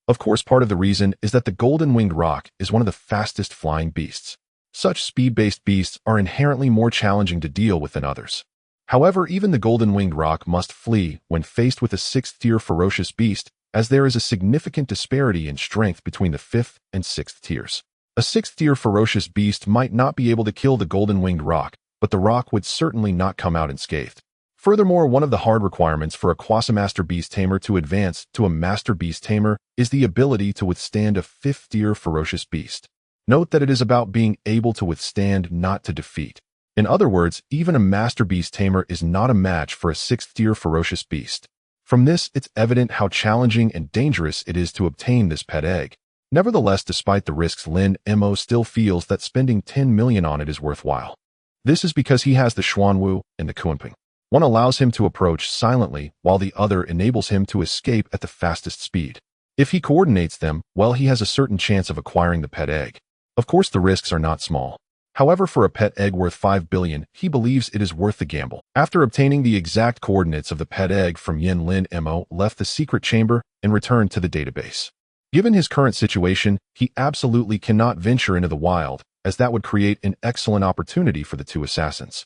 Speaker 1: Of course, part of the reason is that the golden-winged roc is one of the fastest flying beasts. Such speed-based beasts are inherently more challenging to deal with than others. However, even the golden-winged roc must flee when faced with a 6th-tier ferocious beast, as there is a significant disparity in strength between the 5th and 6th tiers. A 6th-tier ferocious beast might not be able to kill the golden-winged roc, but the roc would certainly not come out unscathed. Furthermore, one of the hard requirements for a Quasi-Master Beast Tamer to advance to a Master Beast Tamer is the ability to withstand a 5th-tier ferocious beast. Note that it is about being able to withstand, not to defeat. In other words, even a Master Beast Tamer is not a match for a 6th-tier ferocious beast. From this, it's evident how challenging and dangerous it is to obtain this pet egg. Nevertheless, despite the risks, Lin Mo still feels that spending 10 million on it is worthwhile. This is because he has the Xuanwu and the Kunping. One allows him to approach silently, while the other enables him to escape at the fastest speed. If he coordinates them, well, he has a certain chance of acquiring the pet egg. Of course, the risks are not small. However, for a pet egg worth 5 billion, he believes it is worth the gamble. After obtaining the exact coordinates of the pet egg from Yin, Lin Mo left the secret chamber and returned to the database. Given his current situation, he absolutely cannot venture into the wild, as that would create an excellent opportunity for the two assassins.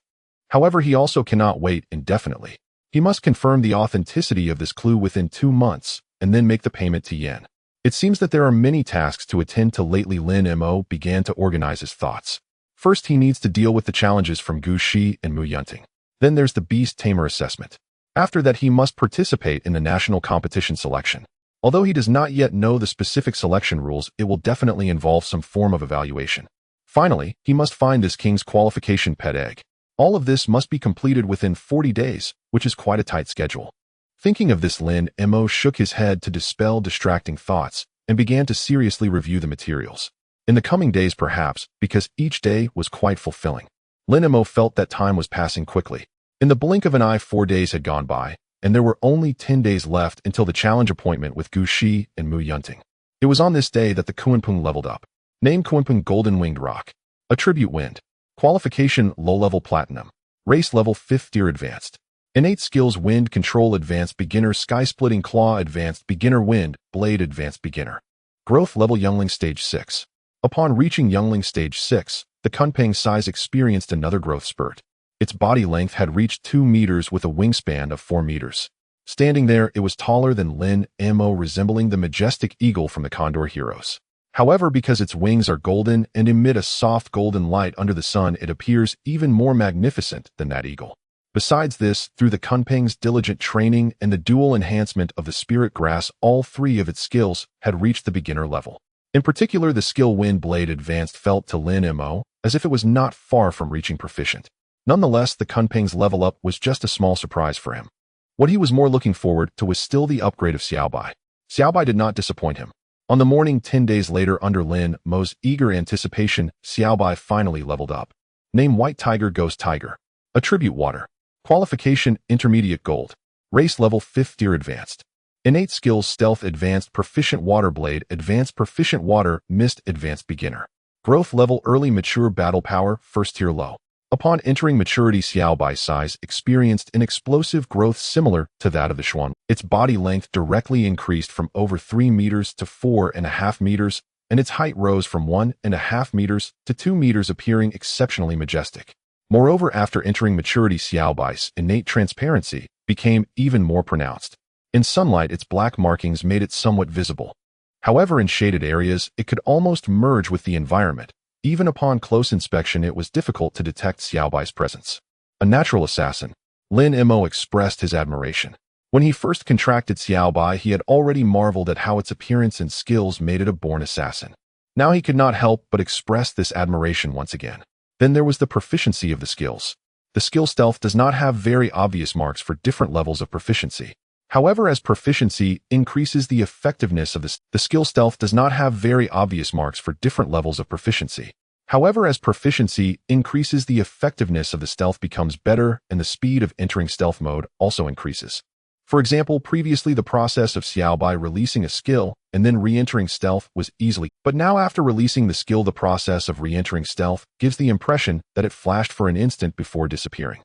Speaker 1: However, he also cannot wait indefinitely. He must confirm the authenticity of this clue within 2 months, and then make the payment to Yin. It seems that there are many tasks to attend to. Lately, Lin Mo began to organize his thoughts. First, he needs to deal with the challenges from Gu Shi and Mu Yunting. Then there's the Beast Tamer assessment. After that, he must participate in the national competition selection. Although he does not yet know the specific selection rules, it will definitely involve some form of evaluation. Finally, he must find this king's qualification pet egg. All of this must be completed within 40 days, which is quite a tight schedule. Thinking of this, Lin Mo shook his head to dispel distracting thoughts and began to seriously review the materials. In the coming days, perhaps, because each day was quite fulfilling. Lin Mo felt that time was passing quickly. In the blink of an eye, 4 days had gone by, and there were only 10 days left until the challenge appointment with Gu Shi and Mu Yunting. It was on this day that the Kunpeng leveled up. Name Kunpeng Golden Winged Roc. Attribute Wind. Qualification Low-Level Platinum. Race Level 5th Tier Advanced. Innate Skills Wind Control Advanced Beginner, Sky Splitting Claw Advanced Beginner, Wind Blade Advanced Beginner. Growth Level Youngling Stage 6. Upon reaching Youngling Stage 6, the Kunpeng's size experienced another growth spurt. Its body length had reached 2 meters with a wingspan of 4 meters. Standing there, it was taller than Lin Mo, resembling the majestic eagle from the Condor Heroes. However, because its wings are golden and emit a soft golden light under the sun, it appears even more magnificent than that eagle. Besides this, through the Kunpeng's diligent training and the dual enhancement of the spirit grass, all three of its skills had reached the beginner level. In particular, the skill Wind Blade Advanced felt to Lin Mo as if it was not far from reaching proficient. Nonetheless, the Kunpeng's level up was just a small surprise for him. What he was more looking forward to was still the upgrade of Xiaobai. Xiaobai did not disappoint him. On the morning 10 days later, under Lin Mo's eager anticipation, Xiaobai finally leveled up. Name White Tiger Ghost Tiger. Attribute Water. Qualification Intermediate Gold. Race level 5th tier Advanced. Innate skills Stealth Advanced Proficient Water Blade Advanced Proficient Water Mist Advanced Beginner. Growth level Early Mature Battle Power 1st tier Low. Upon entering maturity, Xiaobai's size experienced an explosive growth similar to that of the Xuan. Its body length directly increased from over 3 meters to 4.5 meters, and its height rose from 1.5 meters to 2 meters, appearing exceptionally majestic. Moreover, after entering maturity, Xiaobai's innate transparency became even more pronounced. In sunlight, its black markings made it somewhat visible. However, in shaded areas, it could almost merge with the environment. Even upon close inspection, it was difficult to detect Xiaobai's presence. A natural assassin, Lin Mo expressed his admiration. When he first contracted Xiaobai, he had already marveled at how its appearance and skills made it a born assassin. Now he could not help but express this admiration once again. Then there was the proficiency of the skills. The skill Stealth does not have very obvious marks for different levels of proficiency. However, as proficiency increases, the effectiveness of the skill Stealth does not have very obvious marks for different levels of proficiency. However, as proficiency increases, the effectiveness of the stealth becomes better and the speed of entering stealth mode also increases. For example, previously the process of Xiaobai releasing a skill and then re-entering stealth was easily, but now after releasing the skill, the process of re-entering stealth gives the impression that it flashed for an instant before disappearing.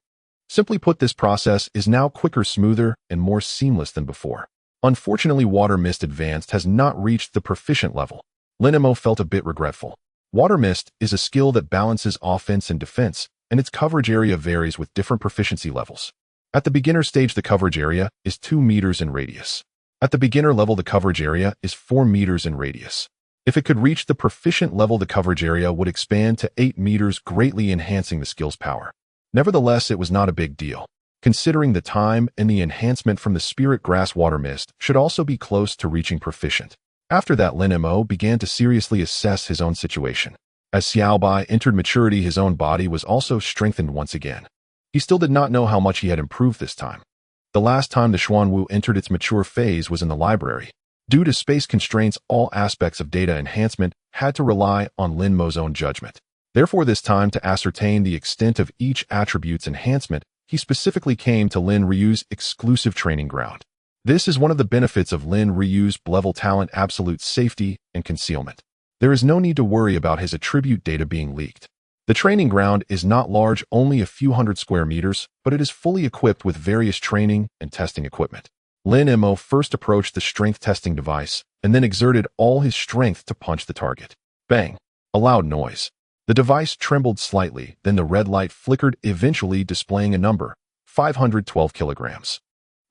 Speaker 1: Simply put, this process is now quicker, smoother, and more seamless than before. Unfortunately, Water Mist Advanced has not reached the proficient level. Lin Mo felt a bit regretful. Water Mist is a skill that balances offense and defense, and its coverage area varies with different proficiency levels. At the beginner stage, the coverage area is 2 meters in radius. At the beginner level, the coverage area is 4 meters in radius. If it could reach the proficient level, the coverage area would expand to 8 meters, greatly enhancing the skill's power. Nevertheless, it was not a big deal, considering the time, and the enhancement from the Spirit Grass Water Mist should also be close to reaching proficient. After that, Lin Mo began to seriously assess his own situation. As Xiaobai entered maturity, his own body was also strengthened once again. He still did not know how much he had improved this time. The last time the Xuanwu entered its mature phase was in the library. Due to space constraints, all aspects of data enhancement had to rely on Lin Mo's own judgment. Therefore, this time, to ascertain the extent of each attribute's enhancement, he specifically came to Lin Ryu's exclusive training ground. This is one of the benefits of Lin Ryu's level talent: absolute safety and concealment. There is no need to worry about his attribute data being leaked. The training ground is not large, only a few hundred square meters, but it is fully equipped with various training and testing equipment. Lin Mo first approached the strength testing device and then exerted all his strength to punch the target. Bang! A loud noise. The device trembled slightly, then the red light flickered, eventually displaying a number, 512 kilograms.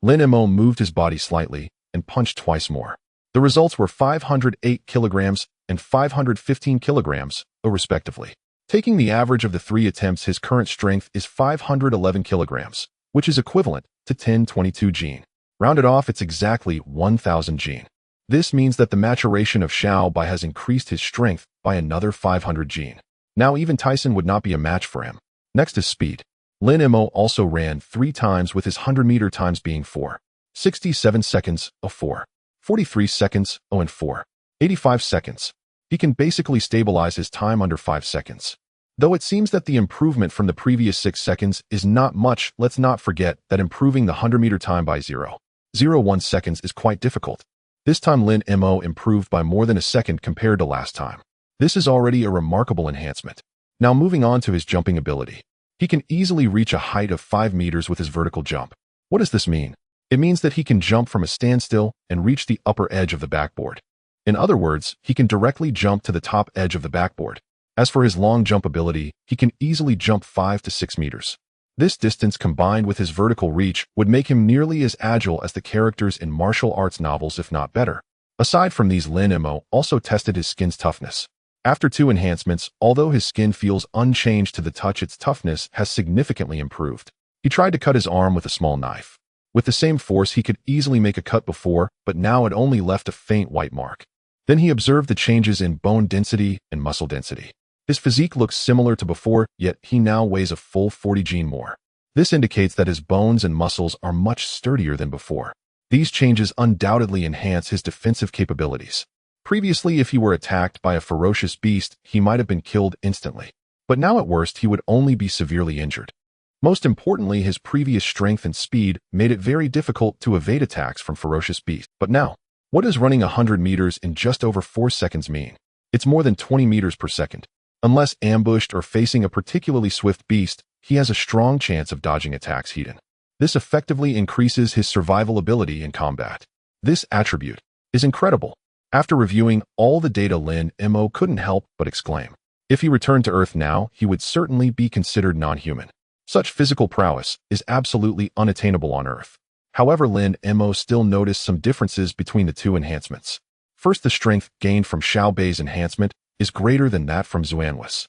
Speaker 1: Lin Mo moved his body slightly and punched twice more. The results were 508 kilograms and 515 kilograms, respectively. Taking the average of the 3 attempts, his current strength is 511 kilograms, which is equivalent to 1022 gene. Rounded off, it's exactly 1000 gene. This means that the maturation of Xiaobai has increased his strength by another 500 gene. Now even Tyson would not be a match for him. Next is speed. Lin Mo also ran 3 times, with his 100-meter times being 4:67 seconds, 4:43 seconds, and 4:85 seconds. He can basically stabilize his time under 5 seconds. Though it seems that the improvement from the previous 6 seconds is not much, let's not forget that improving the 100-meter time by 0.01 seconds is quite difficult. This time Lin Mo improved by more than a second compared to last time. This is already a remarkable enhancement. Now moving on to his jumping ability. He can easily reach a height of 5 meters with his vertical jump. What does this mean? It means that he can jump from a standstill and reach the upper edge of the backboard. In other words, he can directly jump to the top edge of the backboard. As for his long jump ability, he can easily jump 5 to 6 meters. This distance, combined with his vertical reach, would make him nearly as agile as the characters in martial arts novels, if not better. Aside from these, Lin Mo also tested his skin's toughness. After 2 enhancements, although his skin feels unchanged to the touch, its toughness has significantly improved. He tried to cut his arm with a small knife. With the same force, he could easily make a cut before, but now it only left a faint white mark. Then he observed the changes in bone density and muscle density. His physique looks similar to before, yet he now weighs a full 40 kg more. This indicates that his bones and muscles are much sturdier than before. These changes undoubtedly enhance his defensive capabilities. Previously, if he were attacked by a ferocious beast, he might have been killed instantly. But now at worst, he would only be severely injured. Most importantly, his previous strength and speed made it very difficult to evade attacks from ferocious beasts. But now, what does running 100 meters in just over 4 seconds mean? It's more than 20 meters per second. Unless ambushed or facing a particularly swift beast, he has a strong chance of dodging attacks hidden. This effectively increases his survival ability in combat. This attribute is incredible. After reviewing all the data, Lin Mo couldn't help but exclaim. If he returned to Earth now, he would certainly be considered non-human. Such physical prowess is absolutely unattainable on Earth. However, Lin Mo still noticed some differences between the 2 enhancements. First, the strength gained from Xiao Bei's enhancement is greater than that from Xuanwu's.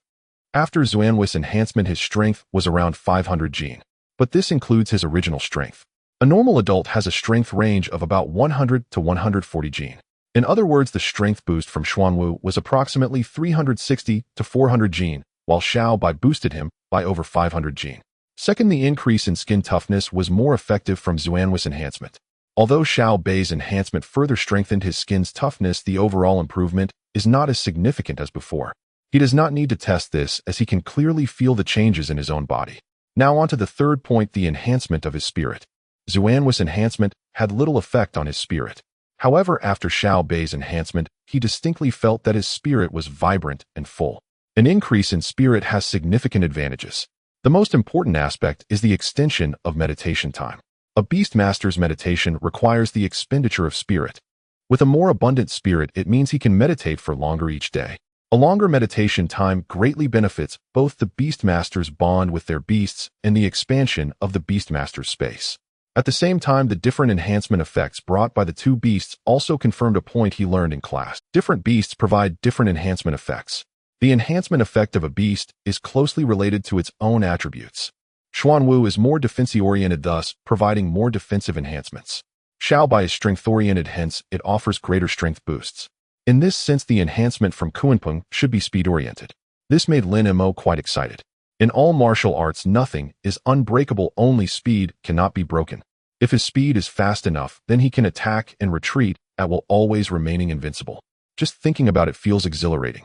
Speaker 1: After Xuanwu's enhancement, his strength was around 500 gene. But this includes his original strength. A normal adult has a strength range of about 100 to 140 gene. In other words, the strength boost from Xuanwu was approximately 360 to 400 gene, while Xiao Bei boosted him by over 500 gene. Second, the increase in skin toughness was more effective from Xuanwu's enhancement. Although Xiao Bei's enhancement further strengthened his skin's toughness, the overall improvement is not as significant as before. He does not need to test this, as he can clearly feel the changes in his own body. Now on to the third point, the enhancement of his spirit. Xuanwu's enhancement had little effect on his spirit. However, after Xiao Bei's enhancement, he distinctly felt that his spirit was vibrant and full. An increase in spirit has significant advantages. The most important aspect is the extension of meditation time. A Beastmaster's meditation requires the expenditure of spirit. With a more abundant spirit, it means he can meditate for longer each day. A longer meditation time greatly benefits both the Beastmaster's bond with their beasts and the expansion of the Beastmaster's space. At the same time, the different enhancement effects brought by the 2 beasts also confirmed a point he learned in class. Different beasts provide different enhancement effects. The enhancement effect of a beast is closely related to its own attributes. Xuanwu is more defensive-oriented, thus providing more defensive enhancements. Xiao Bei is strength-oriented, hence it offers greater strength boosts. In this sense, the enhancement from Kunpeng should be speed-oriented. This made Lin Mo quite excited. In all martial arts, nothing is unbreakable, only speed cannot be broken. If his speed is fast enough, then he can attack and retreat at while always remaining invincible. Just thinking about it feels exhilarating.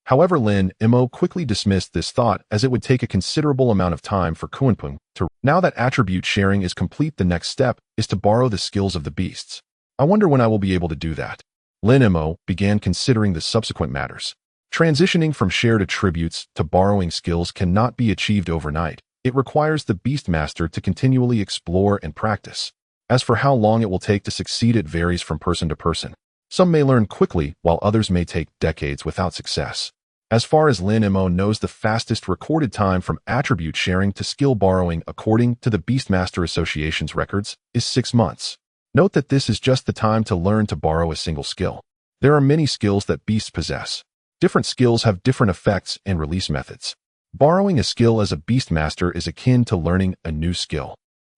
Speaker 1: However, Lin Mo quickly dismissed this thought, as it would take a considerable amount of time for Kunpeng to. Now that attribute sharing is complete, the next step is to borrow the skills of the beasts. I wonder when I will be able to do that. Lin Mo began considering the subsequent matters. Transitioning from shared attributes to borrowing skills cannot be achieved overnight. It requires the Beastmaster to continually explore and practice. As for how long it will take to succeed, it varies from person to person. Some may learn quickly, while others may take decades without success. As far as Lin Mo knows, the fastest recorded time from attribute sharing to skill borrowing, according to the Beastmaster Association's records, is 6 months. Note that this is just the time to learn to borrow a single skill. There are many skills that beasts possess. Different skills have different effects and release methods. Borrowing a skill as a Beastmaster is akin to learning a new skill.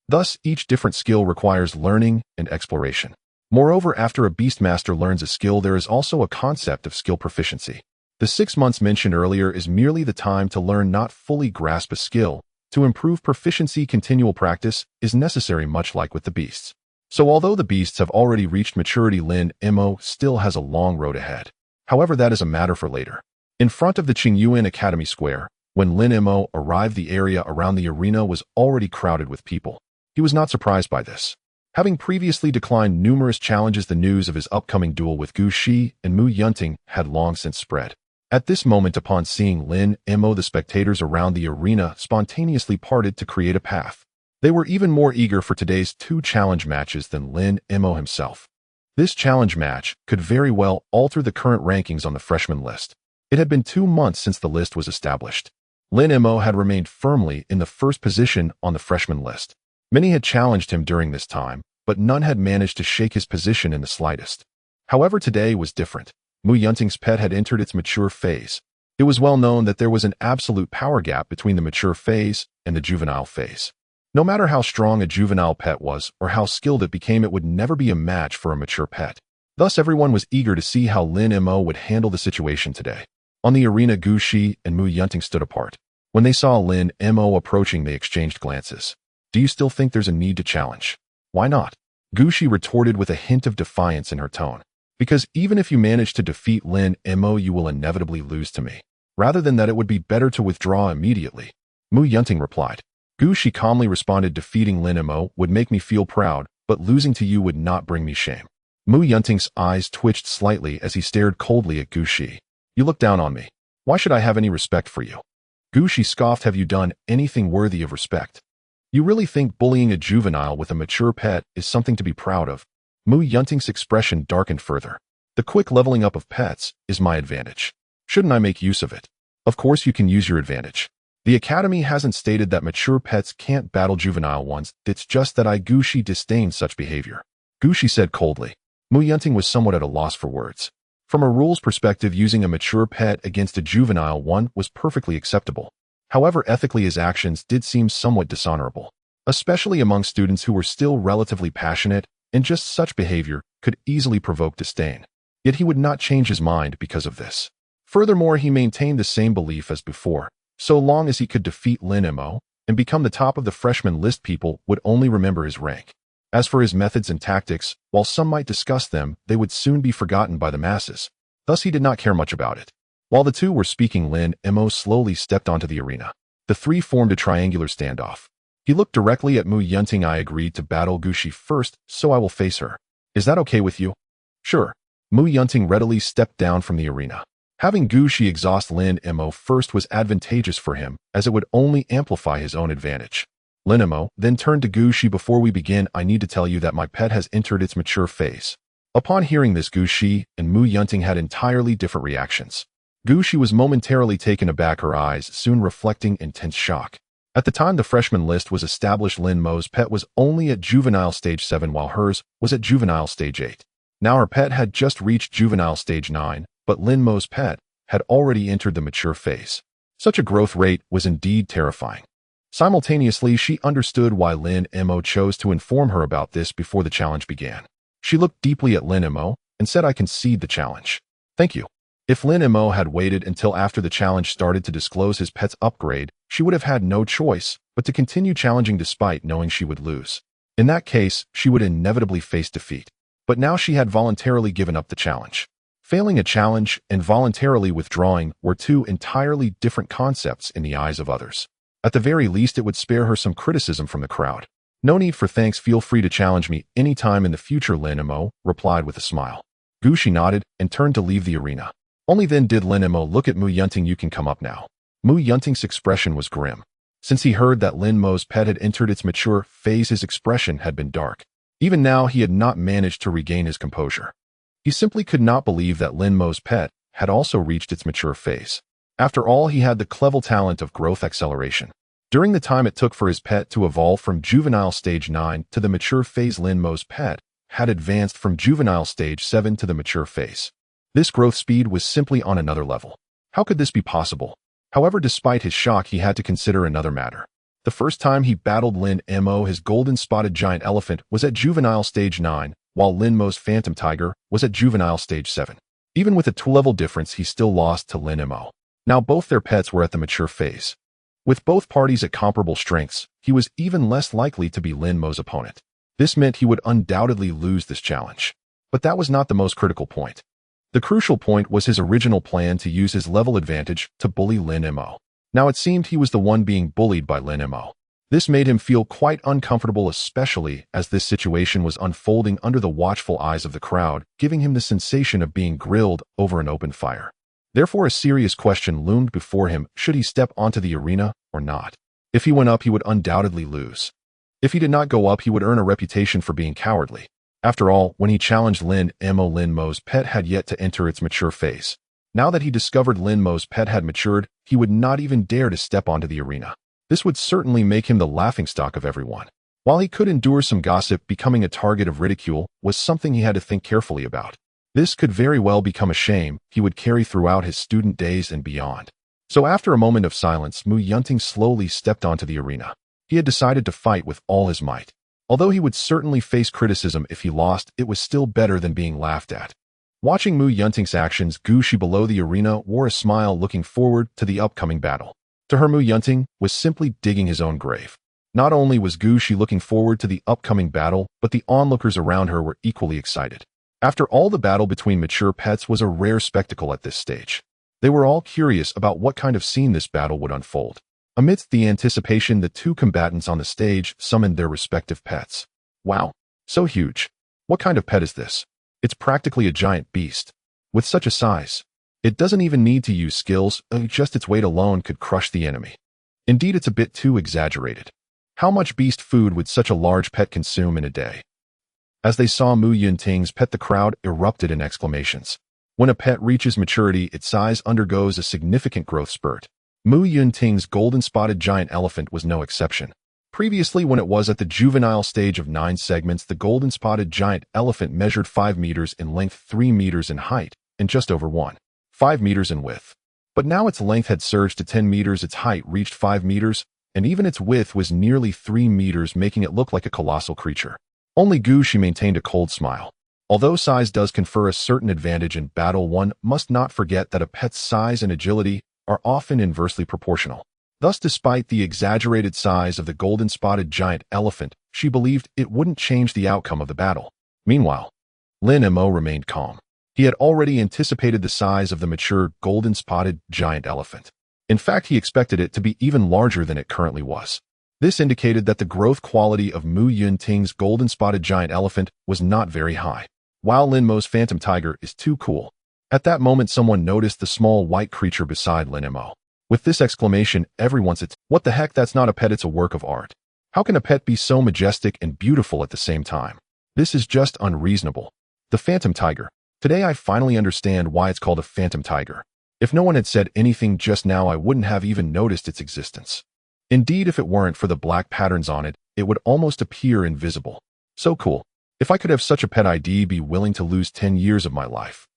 Speaker 1: Thus, each different skill requires learning and exploration. Moreover, after a Beastmaster learns a skill, there is also a concept of skill proficiency. The 6 months mentioned earlier is merely the time to learn, not fully grasp a skill. To improve proficiency, continual practice is necessary, much like with the beasts. So although the beasts have already reached maturity, Lin Mo still has a long road ahead. However, that is a matter for later. In front of the Qingyuan Academy Square, when Lin Mo arrived, the area around the arena was already crowded with people. He was not surprised by this. Having previously declined numerous challenges, the news of his upcoming duel with Gu Shi and Mu Yunting had long since spread. At this moment, upon seeing Lin Mo, the spectators around the arena spontaneously parted to create a path. They were even more eager for today's 2 challenge matches than Lin Mo himself. This challenge match could very well alter the current rankings on the freshman list. It had been 2 months since the list was established. Lin Mo had remained firmly in the first position on the freshman list. Many had challenged him during this time, but none had managed to shake his position in the slightest. However, today was different. Mu Yunting's pet had entered its mature phase. It was well known that there was an absolute power gap between the mature phase and the juvenile phase. No matter how strong a juvenile pet was or how skilled it became, it would never be a match for a mature pet. Thus, everyone was eager to see how Lin Mo would handle the situation today. On the arena, Gu Shi and Mu Yunting stood apart. When they saw Lin Mo approaching, they exchanged glances. Do you still think there's a need to challenge? Why not? Gu Shi retorted with a hint of defiance in her tone. Because even if you manage to defeat Lin Mo, you will inevitably lose to me. Rather than that, it would be better to withdraw immediately. Mu Yunting replied. Gu Shi calmly responded, defeating Lin Mo would make me feel proud, but losing to you would not bring me shame. Mu Yunting's eyes twitched slightly as he stared coldly at Gu Shi. You look down on me. Why should I have any respect for you? Gu Shi scoffed. Have you done anything worthy of respect? You really think bullying a juvenile with a mature pet is something to be proud of? Mu Yunting's expression darkened further. The quick leveling up of pets is my advantage. Shouldn't I make use of it? Of course you can use your advantage. The Academy hasn't stated that mature pets can't battle juvenile ones. It's just that Gu Shi disdained such behavior. Gu Shi said coldly. Mu Yunting was somewhat at a loss for words. From a rules perspective, using a mature pet against a juvenile one was perfectly acceptable. However, ethically his actions did seem somewhat dishonorable, especially among students who were still relatively passionate, and just such behavior could easily provoke disdain. Yet he would not change his mind because of this. Furthermore, he maintained the same belief as before. So long as he could defeat Lin Mo and become the top of the freshman list, people would only remember his rank. As for his methods and tactics, while some might discuss them, they would soon be forgotten by the masses. Thus he did not care much about it. While the two were speaking, Lin Mo slowly stepped onto the arena. The three formed a triangular standoff. He looked directly at Mu Yunting. I agreed to battle Gu Shi first, so I will face her. Is that okay with you? Sure. Mu Yunting readily stepped down from the arena. Having Gu Shi exhaust Lin Mo first was advantageous for him, as it would only amplify his own advantage. Lin Mo then turned to Gu Shi. Before we begin, I need to tell you that my pet has entered its mature phase. Upon hearing this, Gu Shi and Mu Yunting had entirely different reactions. Gu Shi was momentarily taken aback, her eyes soon reflecting intense shock. At the time the freshman list was established, Lin Mo's pet was only at juvenile stage 7 while hers was at juvenile stage 8. Now her pet had just reached juvenile stage 9, but Lin Mo's pet had already entered the mature phase. Such a growth rate was indeed terrifying. Simultaneously, she understood why Lin Mo chose to inform her about this before the challenge began. She looked deeply at Lin Mo and said, I concede the challenge. Thank you. If Lin Mo had waited until after the challenge started to disclose his pet's upgrade, she would have had no choice but to continue challenging despite knowing she would lose. In that case, she would inevitably face defeat. But now she had voluntarily given up the challenge. Failing a challenge and voluntarily withdrawing were two entirely different concepts in the eyes of others. At the very least, it would spare her some criticism from the crowd. No need for thanks. Feel free to challenge me anytime in the future, Lin Mo replied with a smile. Gu Shi nodded and turned to leave the arena. Only then did Lin Mo look at Mu Yunting. You can come up now. Mu Yunting's expression was grim. Since he heard that Lin Mo's pet had entered its mature phase, his expression had been dark. Even now, he had not managed to regain his composure. He simply could not believe that Lin Mo's pet had also reached its mature phase. After all, he had the clever talent of growth acceleration. During the time it took for his pet to evolve from juvenile stage 9 to the mature phase, Lin Mo's pet had advanced from juvenile stage 7 to the mature phase. This growth speed was simply on another level. How could this be possible? However, despite his shock, he had to consider another matter. The first time he battled Lin Mo, his golden-spotted giant elephant was at juvenile stage 9, while Lin Mo's phantom tiger was at juvenile stage 7. Even with a 2-level difference, he still lost to Lin Mo. Now both their pets were at the mature phase. With both parties at comparable strengths, he was even less likely to be Lin Mo's opponent. This meant he would undoubtedly lose this challenge. But that was not the most critical point. The crucial point was his original plan to use his level advantage to bully Lin Mo. Now it seemed he was the one being bullied by Lin Mo. This made him feel quite uncomfortable, especially as this situation was unfolding under the watchful eyes of the crowd, giving him the sensation of being grilled over an open fire. Therefore, a serious question loomed before him: should he step onto the arena or not? If he went up, he would undoubtedly lose. If he did not go up, he would earn a reputation for being cowardly. After all, when he challenged Lin Mo's pet had yet to enter its mature phase. Now that he discovered Lin Mo's pet had matured, he would not even dare to step onto the arena. This would certainly make him the laughingstock of everyone. While he could endure some gossip, becoming a target of ridicule was something he had to think carefully about. This could very well become a shame he would carry throughout his student days and beyond. So after a moment of silence, Mu Yunting slowly stepped onto the arena. He had decided to fight with all his might. Although he would certainly face criticism if he lost, it was still better than being laughed at. Watching Mu Yunting's actions, Gu Shi below the arena wore a smile, looking forward to the upcoming battle. To her, Mu Yunting was simply digging his own grave. Not only was Gu Shi looking forward to the upcoming battle, but the onlookers around her were equally excited. After all, the battle between mature pets was a rare spectacle at this stage. They were all curious about what kind of scene this battle would unfold. Amidst the anticipation, the two combatants on the stage summoned their respective pets. Wow, so huge. What kind of pet is this? It's practically a giant beast. With such a size, it doesn't even need to use skills, just its weight alone could crush the enemy. Indeed, it's a bit too exaggerated. How much beast food would such a large pet consume in a day? As they saw Mu Yunting's pet, the crowd erupted in exclamations. When a pet reaches maturity, its size undergoes a significant growth spurt. Mu Yunting's golden-spotted giant elephant was no exception. Previously, when it was at the juvenile stage of 9 segments, the golden-spotted giant elephant measured 5 meters in length, 3 meters in height, and just over 5 meters in width. But now its length had surged to 10 meters, its height reached 5 meters, and even its width was nearly 3 meters, making it look like a colossal creature. Only Gu Shi maintained a cold smile. Although size does confer a certain advantage in battle, one must not forget that a pet's size and agility are often inversely proportional. Thus, despite the exaggerated size of the golden-spotted giant elephant, she believed it wouldn't change the outcome of the battle. Meanwhile, Lin Mo remained calm. He had already anticipated the size of the mature golden-spotted giant elephant. In fact, he expected it to be even larger than it currently was. This indicated that the growth quality of Mu Yunting's golden-spotted giant elephant was not very high. Wow, Lin Mo's phantom tiger is too cool. At that moment, someone noticed the small white creature beside Lin Mo. With this exclamation, everyone said, "What the heck, that's not a pet, it's a work of art. How can a pet be so majestic and beautiful at the same time? This is just unreasonable." The phantom tiger. Today I finally understand why it's called a phantom tiger. If no one had said anything just now, I wouldn't have even noticed its existence. Indeed, if it weren't for the black patterns on it, it would almost appear invisible. So cool. If I could have such a pet, I'd be willing to lose 10 years of my life.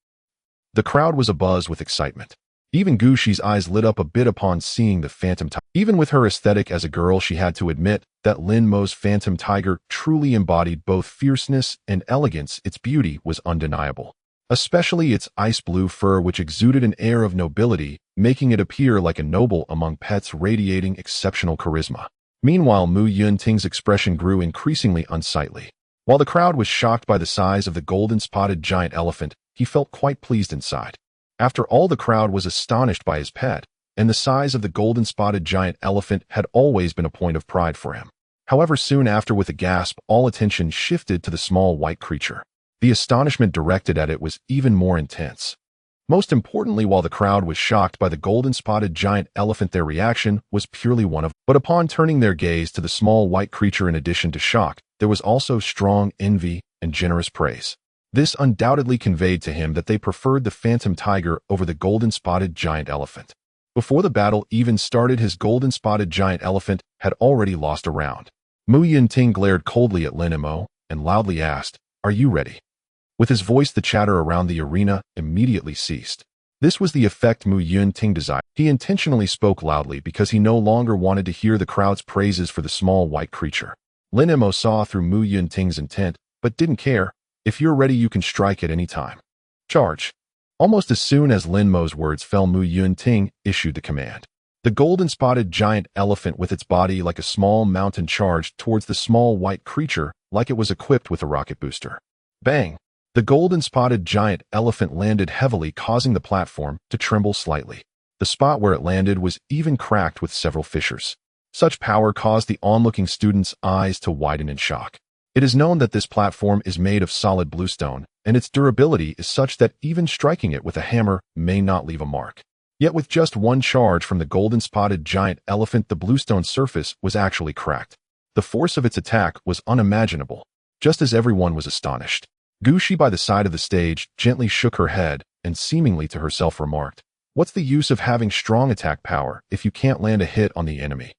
Speaker 1: The crowd was abuzz with excitement. Even Gu Shi's eyes lit up a bit upon seeing the phantom tiger. Even with her aesthetic as a girl, she had to admit that Lin Mo's phantom tiger truly embodied both fierceness and elegance. Its beauty was undeniable, especially its ice blue fur, which exuded an air of nobility, making it appear like a noble among pets, radiating exceptional charisma. Meanwhile, Mu Yunting's expression grew increasingly unsightly. While the crowd was shocked by the size of the golden-spotted giant elephant, he felt quite pleased inside. After all, the crowd was astonished by his pet, and the size of the golden-spotted giant elephant had always been a point of pride for him. However, soon after, with a gasp, all attention shifted to the small white creature. The astonishment directed at it was even more intense. Most importantly, while the crowd was shocked by the golden-spotted giant elephant, their reaction was purely one of, but upon turning their gaze to the small white creature, in addition to shock, there was also strong envy and generous praise. This undoubtedly conveyed to him that they preferred the phantom tiger over the golden-spotted giant elephant. Before the battle even started, his golden-spotted giant elephant had already lost a round. Mu Yunting glared coldly at Lin Mo and loudly asked, "Are you ready?" With his voice, the chatter around the arena immediately ceased. This was the effect Mu Yunting desired. He intentionally spoke loudly because he no longer wanted to hear the crowd's praises for the small white creature. Lin Mo saw through Mu Yunting's intent, but didn't care. "If you're ready, you can strike at any time. Charge." Almost as soon as Lin Mo's words fell, Mu Yunting issued the command. The golden-spotted giant elephant, with its body like a small mountain, charged towards the small white creature like it was equipped with a rocket booster. Bang! The golden-spotted giant elephant landed heavily, causing the platform to tremble slightly. The spot where it landed was even cracked with several fissures. Such power caused the onlooking students' eyes to widen in shock. It is known that this platform is made of solid bluestone, and its durability is such that even striking it with a hammer may not leave a mark. Yet with just one charge from the golden-spotted giant elephant, the bluestone surface was actually cracked. The force of its attack was unimaginable, just as everyone was astonished. Gu Shi, by the side of the stage, gently shook her head and seemingly to herself remarked, "What's the use of having strong attack power if you can't land a hit on the enemy?"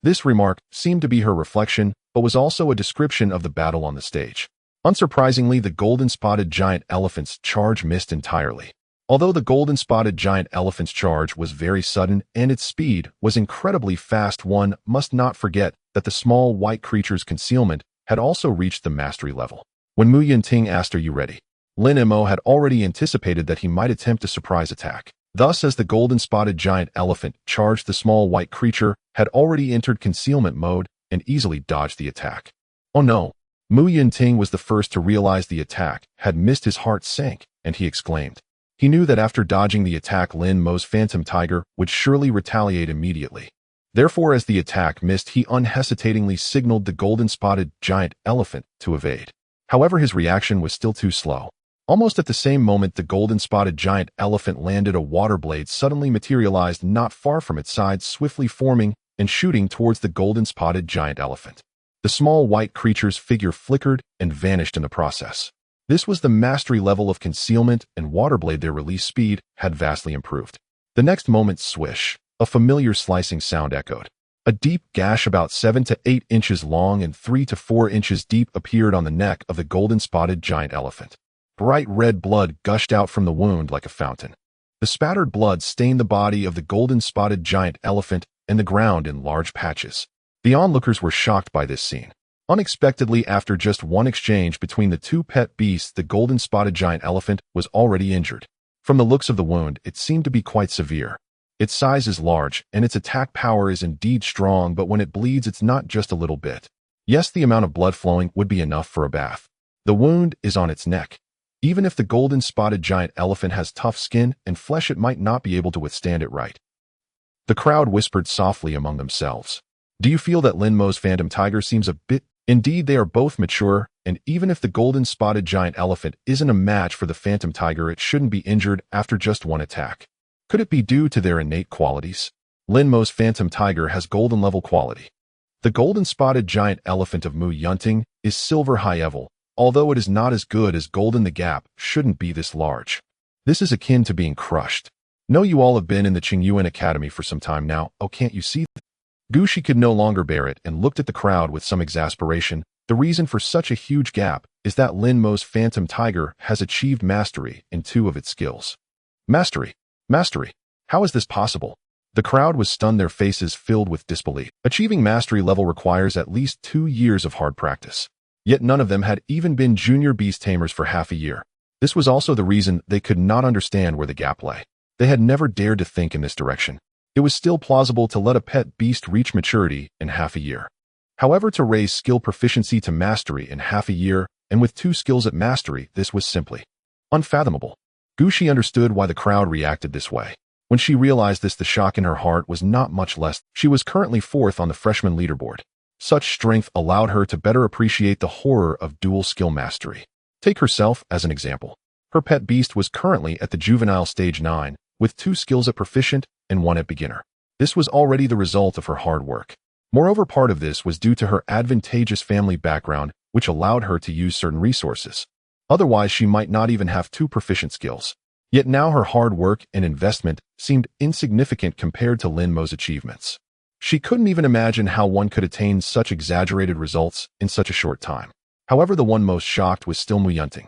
Speaker 1: This remark seemed to be her reflection, but was also a description of the battle on the stage. Unsurprisingly, the golden-spotted giant elephant's charge missed entirely. Although the golden-spotted giant elephant's charge was very sudden and its speed was incredibly fast, one must not forget that the small white creature's concealment had also reached the mastery level. When Mu Yunting asked, "Are you ready?" Lin Mo had already anticipated that he might attempt a surprise attack. Thus, as the golden-spotted giant elephant charged, the small white creature had already entered concealment mode and easily dodged the attack. Oh no! Mu Yunting was the first to realize the attack had missed. His heart sank, and he exclaimed. He knew that after dodging the attack, Lin Mo's phantom tiger would surely retaliate immediately. Therefore, as the attack missed, he unhesitatingly signaled the golden-spotted giant elephant to evade. However, his reaction was still too slow. Almost at the same moment, the golden-spotted giant elephant landed. A water blade suddenly materialized not far from its side, swiftly forming and shooting towards the golden-spotted giant elephant. The small white creature's figure flickered and vanished in the process. This was the mastery level of concealment, and waterblade, their release speed had vastly improved. The next moment, swish, a familiar slicing sound echoed. A deep gash about 7 to 8 inches long and 3 to 4 inches deep appeared on the neck of the golden-spotted giant elephant. Bright red blood gushed out from the wound like a fountain. The spattered blood stained the body of the golden-spotted giant elephant and the ground in large patches. The onlookers were shocked by this scene. Unexpectedly, after just one exchange between the two pet beasts, the golden-spotted giant elephant was already injured. From the looks of the wound, it seemed to be quite severe. Its size is large, and its attack power is indeed strong, but when it bleeds, it's not just a little bit. Yes, the amount of blood flowing would be enough for a bath. The wound is on its neck. Even if the golden-spotted giant elephant has tough skin and flesh, it might not be able to withstand it, right? The crowd whispered softly among themselves. Do you feel that Lin Mo's phantom tiger seems a bit? Indeed, they are both mature, and even if the golden-spotted giant elephant isn't a match for the phantom tiger, it shouldn't be injured after just one attack. Could it be due to their innate qualities? Lin Mo's phantom tiger has golden-level quality. The golden-spotted giant elephant of Mu Yunting is silver high-level. Although it is not as good as golden, the gap shouldn't be this large. This is akin to being crushed. No, you all have been in the Qingyuan Academy for some time now. Oh, can't you see? Gushi could no longer bear it and looked at the crowd with some exasperation. The reason for such a huge gap is that Lin Mo's phantom tiger has achieved mastery in 2 of its skills. Mastery. Mastery. How is this possible? The crowd was stunned, their faces filled with disbelief. Achieving mastery level requires at least 2 years of hard practice. Yet none of them had even been junior beast tamers for half a year. This was also the reason they could not understand where the gap lay. They had never dared to think in this direction. It was still plausible to let a pet beast reach maturity in half a year. However, to raise skill proficiency to mastery in half a year, and with 2 skills at mastery, this was simply unfathomable. Gushi understood why the crowd reacted this way. When she realized this, the shock in her heart was not much less. She was currently 4th on the freshman leaderboard. Such strength allowed her to better appreciate the horror of dual skill mastery. Take herself as an example. Her pet beast was currently at the juvenile stage 9, with 2 skills at proficient and 1 at beginner. This was already the result of her hard work. Moreover, part of this was due to her advantageous family background, which allowed her to use certain resources. Otherwise, she might not even have 2 proficient skills. Yet now her hard work and investment seemed insignificant compared to Lin Mo's achievements. She couldn't even imagine how one could attain such exaggerated results in such a short time. However, the one most shocked was still Mu Yunting.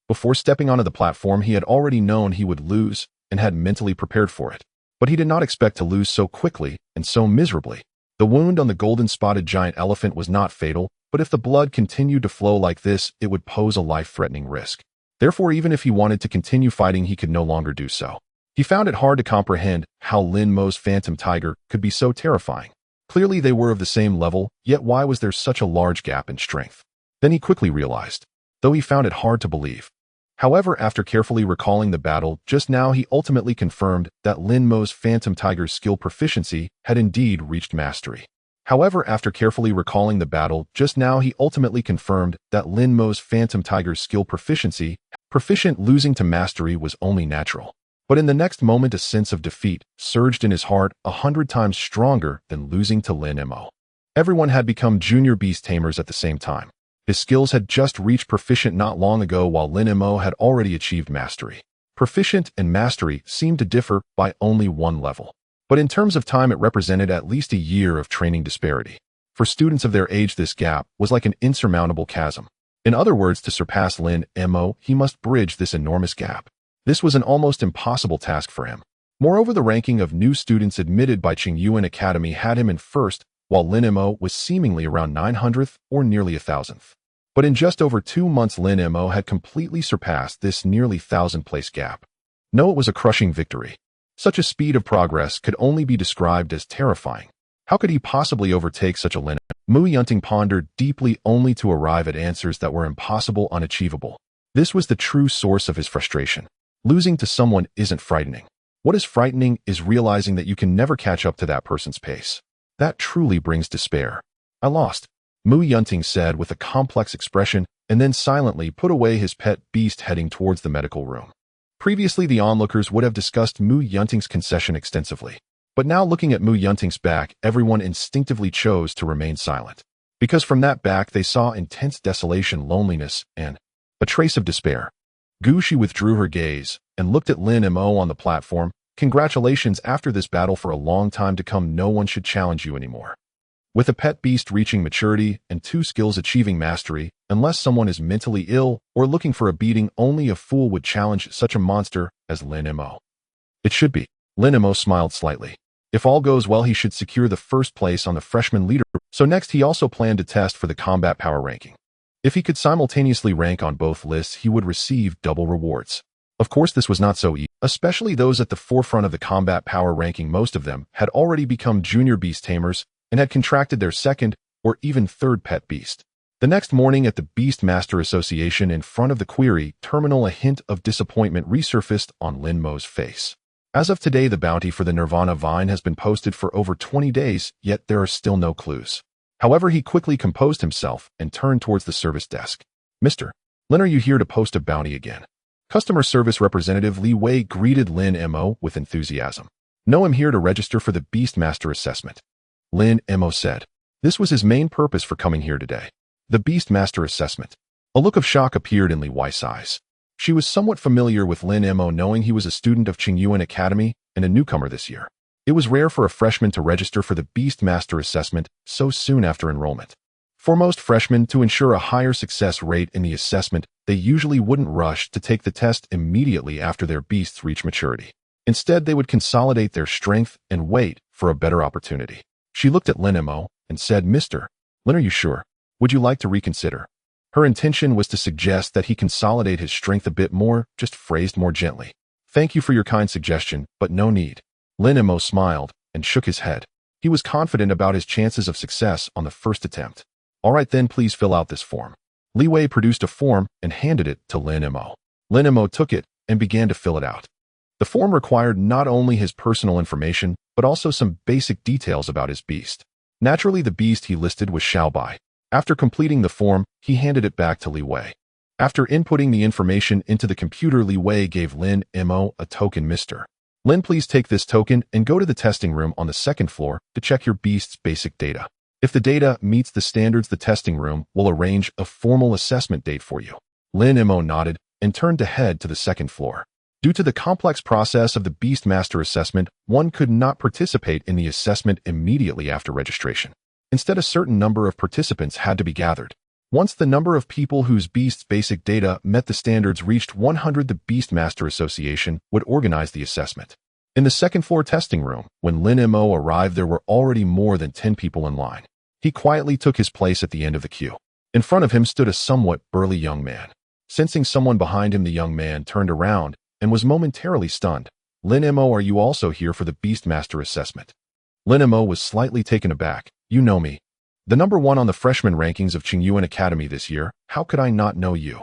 Speaker 1: Before stepping onto the platform, he had already known he would lose and had mentally prepared for it. But he did not expect to lose so quickly and so miserably. The wound on the golden-spotted giant elephant was not fatal, but if the blood continued to flow like this, it would pose a life-threatening risk. Therefore, even if he wanted to continue fighting, he could no longer do so. He found it hard to comprehend how Lin Mo's phantom tiger could be so terrifying. Clearly, they were of the same level, yet why was there such a large gap in strength? Then he quickly realized, though he found it hard to believe. However, after carefully recalling the battle just now, he ultimately confirmed that Lin Mo's phantom tiger's skill proficiency had indeed reached mastery. Proficient losing to mastery was only natural. But in the next moment, a sense of defeat surged in his heart 100 times stronger than losing to Lin Mo. Everyone had become junior beast tamers at the same time. His skills had just reached proficient not long ago, while Lin Mo had already achieved mastery. Proficient and mastery seemed to differ by only 1 level. But in terms of time, it represented at least a year of training disparity. For students of their age, this gap was like an insurmountable chasm. In other words, to surpass Lin Mo, he must bridge this enormous gap. This was an almost impossible task for him. Moreover, the ranking of new students admitted by Qingyuan Academy had him in first, while Lin Mo was seemingly around 900th or nearly 1,000th. But in just over 2 months, Lin Mo had completely surpassed this nearly 1,000-place gap. No, it was a crushing victory. Such a speed of progress could only be described as terrifying. How could he possibly overtake such a Lin Mo? Yunting pondered deeply, only to arrive at answers that were impossible, unachievable. This was the true source of his frustration. Losing to someone isn't frightening. What is frightening is realizing that you can never catch up to that person's pace. That truly brings despair. I lost, Mu Yunting said with a complex expression, and then silently put away his pet beast, heading towards the medical room. Previously, the onlookers would have discussed Mu Yunting's concession extensively. But now, looking at Mu Yunting's back, everyone instinctively chose to remain silent. Because from that back they saw intense desolation, loneliness, and a trace of despair. Gu Shi withdrew her gaze and looked at Lin Mo on the platform. Congratulations, after this battle for a long time to come, no one should challenge you anymore. With a pet beast reaching maturity and 2 skills achieving mastery, unless someone is mentally ill or looking for a beating, only a fool would challenge such a monster as Lin Mo. It should be. Lin Mo smiled slightly. If all goes well, he should secure the first place on the freshman leader. So next, he also planned to test for the combat power ranking. If he could simultaneously rank on both lists, he would receive double rewards. Of course, this was not so easy, especially those at the forefront of the combat power ranking. Most of them had already become junior beast tamers and had contracted their second or even third pet beast. The next morning at the Beast Master Association, in front of the query terminal, a hint of disappointment resurfaced on Lin Mo's face. As of today, the bounty for the Nirvana Vine has been posted for over 20 days, yet there are still no clues. However, he quickly composed himself and turned towards the service desk. Mr. Lin, are you here to post a bounty again? Customer Service Representative Li Wei greeted Lin Mo with enthusiasm. No, I'm here to register for the Beastmaster assessment, Lin Mo said. This was his main purpose for coming here today. The Beastmaster assessment. A look of shock appeared in Li Wei's eyes. She was somewhat familiar with Lin Mo, knowing he was a student of Qingyuan Academy and a newcomer this year. It was rare for a freshman to register for the Beastmaster assessment so soon after enrollment. For most freshmen, to ensure a higher success rate in the assessment, they usually wouldn't rush to take the test immediately after their beasts reach maturity. Instead, they would consolidate their strength and wait for a better opportunity. She looked at Lin Mo and said, Mr. Lin, are you sure? Would you like to reconsider? Her intention was to suggest that he consolidate his strength a bit more, just phrased more gently. Thank you for your kind suggestion, but no need. Lin Mo smiled and shook his head. He was confident about his chances of success on the first attempt. All right then, please fill out this form. Li Wei produced a form and handed it to Lin Mo. Lin Mo took it and began to fill it out. The form required not only his personal information, but also some basic details about his beast. Naturally, the beast he listed was Xiaobai. After completing the form, he handed it back to Li Wei. After inputting the information into the computer, Li Wei gave Lin Mo a token. Mr. Lin, please take this token and go to the testing room on the 2nd floor to check your beast's basic data. If the data meets the standards, the testing room will arrange a formal assessment date for you. Lin Mo nodded and turned to head to the 2nd floor. Due to the complex process of the Beastmaster assessment, one could not participate in the assessment immediately after registration. Instead, a certain number of participants had to be gathered. Once the number of people whose beast's basic data met the standards reached 100, the Beastmaster Association would organize the assessment. In the 2nd floor testing room, when Lin Mo arrived, there were already more than 10 people in line. He quietly took his place at the end of the queue. In front of him stood a somewhat burly young man. Sensing someone behind him, the young man turned around and was momentarily stunned. Lin Mo, are you also here for the Beastmaster assessment? Lin Mo was slightly taken aback. You know me. The number 1 on the freshman rankings of Qingyuan Academy this year. How could I not know you?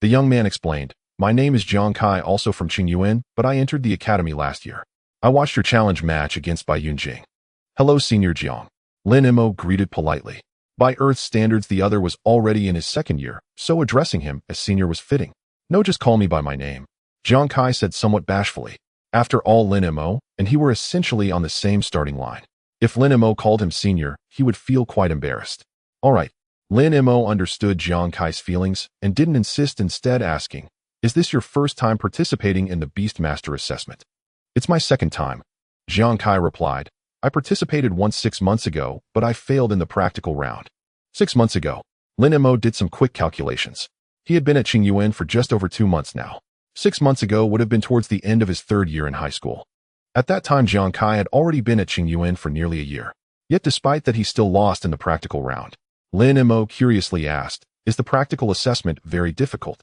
Speaker 1: The young man explained. My name is Jiang Kai, also from Qingyuan, but I entered the academy last year. I watched your challenge match against Bai Yunjing. Hello, Senior Jiang. Lin Mo greeted politely. By Earth's standards, the other was already in his 2nd year, so addressing him as senior was fitting. No, just call me by my name, Jiang Kai said somewhat bashfully. After all, Lin Mo and he were essentially on the same starting line. If Lin Mo called him senior, he would feel quite embarrassed. All right. Lin Mo understood Jiang Kai's feelings and didn't insist, instead asking, is this your first time participating in the Beastmaster assessment? It's my 2nd time, Jiang Kai replied. I participated once 6 months ago, but I failed in the practical round. 6 months ago. Lin Mo did some quick calculations. He had been at Qingyuan for just over 2 months now. 6 months ago would have been towards the end of his 3rd year in high school. At that time, Jiang Kai had already been at Qingyuan for nearly a year. Yet despite that, he still lost in the practical round. Lin Mo curiously asked, "Is the practical assessment very difficult?"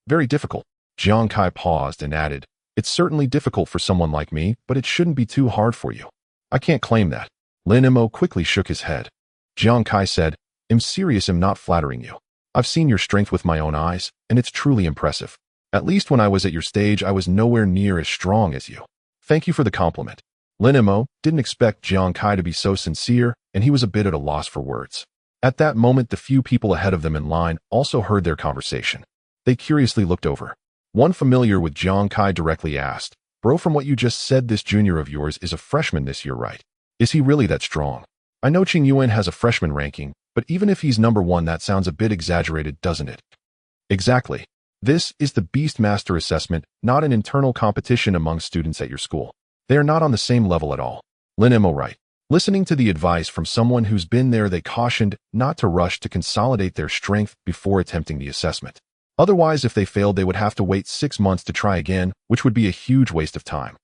Speaker 1: "Very difficult." Jiang Kai paused and added, "It's certainly difficult for someone like me, but it shouldn't be too hard for you." "I can't claim that." Lin Mo quickly shook his head. Jiang Kai said, "I'm serious, I'm not flattering you. I've seen your strength with my own eyes, and it's truly impressive. At least when I was at your stage, I was nowhere near as strong as you." "Thank you for the compliment." Lin Mo didn't expect Jiang Kai to be so sincere, and he was a bit at a loss for words. At that moment, the few people ahead of them in line also heard their conversation. They curiously looked over. One familiar with Jiang Kai directly asked, "Bro, from what you just said, this junior of yours is a freshman this year, right? Is he really that strong? I know Qingyuan has a freshman ranking, but even if he's number 1, that sounds a bit exaggerated, doesn't it?" "Exactly. This is the Beastmaster assessment, not an internal competition among students at your school. They are not on the same level at all." Lin Mo right. Listening to the advice from someone who's been there, they cautioned not to rush to consolidate their strength before attempting the assessment. Otherwise, if they failed, they would have to wait 6 months to try again, which would be a huge waste of time.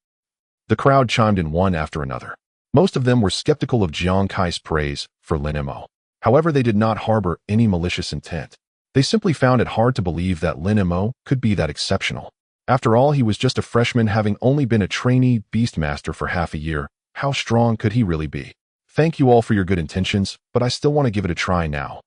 Speaker 1: The crowd chimed in one after another. Most of them were skeptical of Jiang Kai's praise for Lin Mo. However, they did not harbor any malicious intent. They simply found it hard to believe that Lin Mo could be that exceptional. After all, he was just a freshman, having only been a trainee Beastmaster for half a year. How strong could he really be? "Thank you all for your good intentions, but I still want to give it a try now,"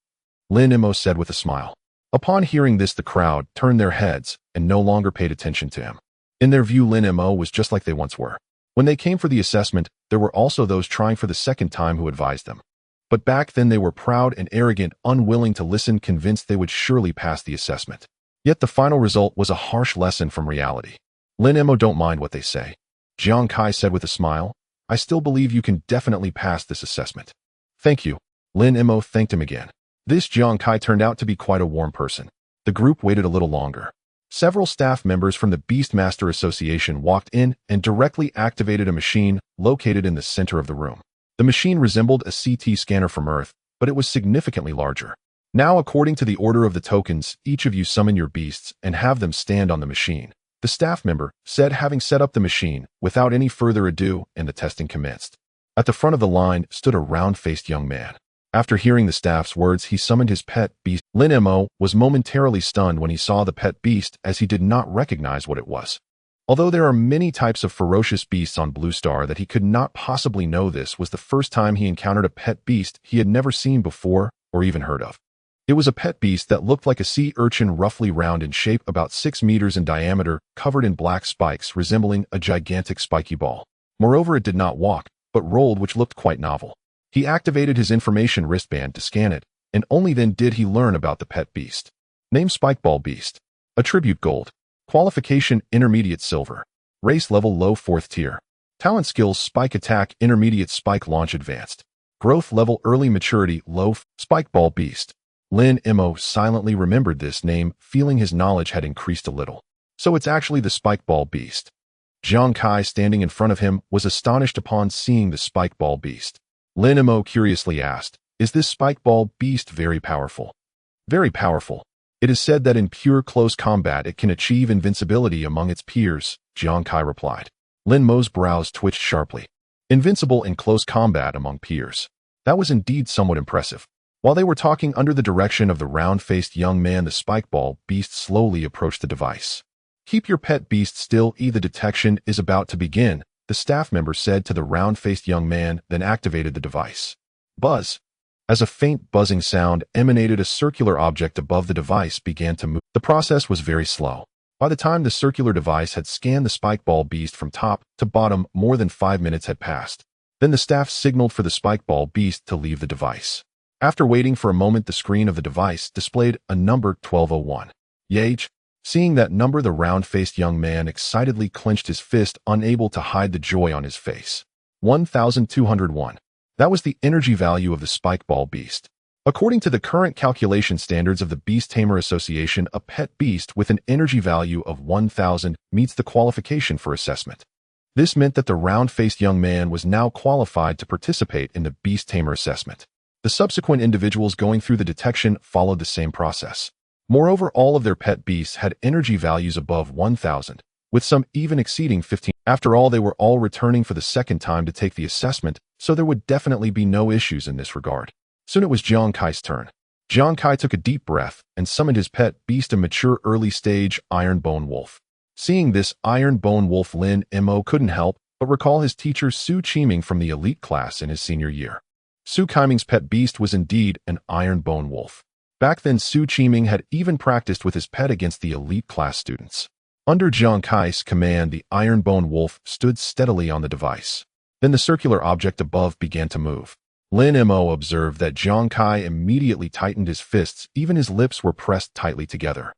Speaker 1: Lin Mo said with a smile. Upon hearing this, the crowd turned their heads and no longer paid attention to him. In their view, Lin Mo was just like they once were. When they came for the assessment, there were also those trying for the second time who advised them. But back then they were proud and arrogant, unwilling to listen, convinced they would surely pass the assessment. Yet the final result was a harsh lesson from reality. Lin Mo don't mind what they say, Jiang Kai said with a smile. "I still believe you can definitely pass this assessment." "Thank you." Lin Mo thanked him again. This Jiang Kai turned out to be quite a warm person. The group waited a little longer. Several staff members from the Beastmaster Association walked in and directly activated a machine located in the center of the room. The machine resembled a CT scanner from Earth, but it was significantly larger. "Now, according to the order of the tokens, each of you summon your beasts and have them stand on the machine," the staff member said, having set up the machine without any further ado, and the testing commenced. At the front of the line stood a round-faced young man. After hearing the staff's words, he summoned his pet beast. Lin Mo was momentarily stunned when he saw the pet beast, as he did not recognize what it was. Although there are many types of ferocious beasts on Blue Star, that he could not possibly know this was the first time he encountered a pet beast he had never seen before or even heard of. It was a pet beast that looked like a sea urchin, roughly round in shape, about 6 meters in diameter, covered in black spikes resembling a gigantic spiky ball. Moreover, it did not walk, but rolled, which looked quite novel. He activated his information wristband to scan it, and only then did he learn about the pet beast. Name: Spikeball Beast. Attribute: Gold. Qualification: Intermediate Silver. Race level: Low 4th tier. Talent skills: Spike Attack, Intermediate, Spike Launch, Advanced. Growth level: Early Maturity, Low. Spikeball Beast. Lin Mo silently remembered this name, feeling his knowledge had increased a little. So it's actually the Spikeball Beast. Jiang Kai, standing in front of him, was astonished upon seeing the Spikeball Beast. Lin Mo curiously asked, "Is this Spikeball Beast very powerful?" "Very powerful. It is said that in pure close combat it can achieve invincibility among its peers," Jiang Kai replied. Lin Mo's brows twitched sharply. Invincible in close combat among peers. That was indeed somewhat impressive. While they were talking under the direction of the round-faced young man, the Spikeball Beast slowly approached the device. "Keep your pet beast still, the detection is about to begin," the staff member said to the round-faced young man, then activated the device. Buzz. As a faint buzzing sound emanated, a circular object above the device began to move. The process was very slow. By the time the circular device had scanned the Spikeball Beast from top to bottom, more than 5 minutes had passed. Then the staff signaled for the Spikeball Beast to leave the device. After waiting for a moment, the screen of the device displayed a number: 1201. Yage. Seeing that number, the round-faced young man excitedly clenched his fist, unable to hide the joy on his face. 1201. That was the energy value of the Spikeball Beast. According to the current calculation standards of the Beast Tamer Association, a pet beast with an energy value of 1000 meets the qualification for assessment. This meant that the round-faced young man was now qualified to participate in the Beast Tamer assessment. The subsequent individuals going through the detection followed the same process. Moreover, all of their pet beasts had energy values above 1,000, with some even exceeding 15. After all, they were all returning for the second time to take the assessment, so there would definitely be no issues in this regard. Soon it was Jiang Kai's turn. Jiang Kai took a deep breath and summoned his pet beast, a mature early-stage iron bone wolf. Seeing this iron bone wolf, Lin Mo couldn't help but recall his teacher Su Qiming from the elite class in his senior year. Su Qiming's pet beast was indeed an iron bone wolf. Back then, Su Qiming had even practiced with his pet against the elite class students. Under Jiang Kai's command, the iron bone wolf stood steadily on the device. Then the circular object above began to move. Lin Mo observed that Jiang Kai immediately tightened his fists, even his lips were pressed tightly together.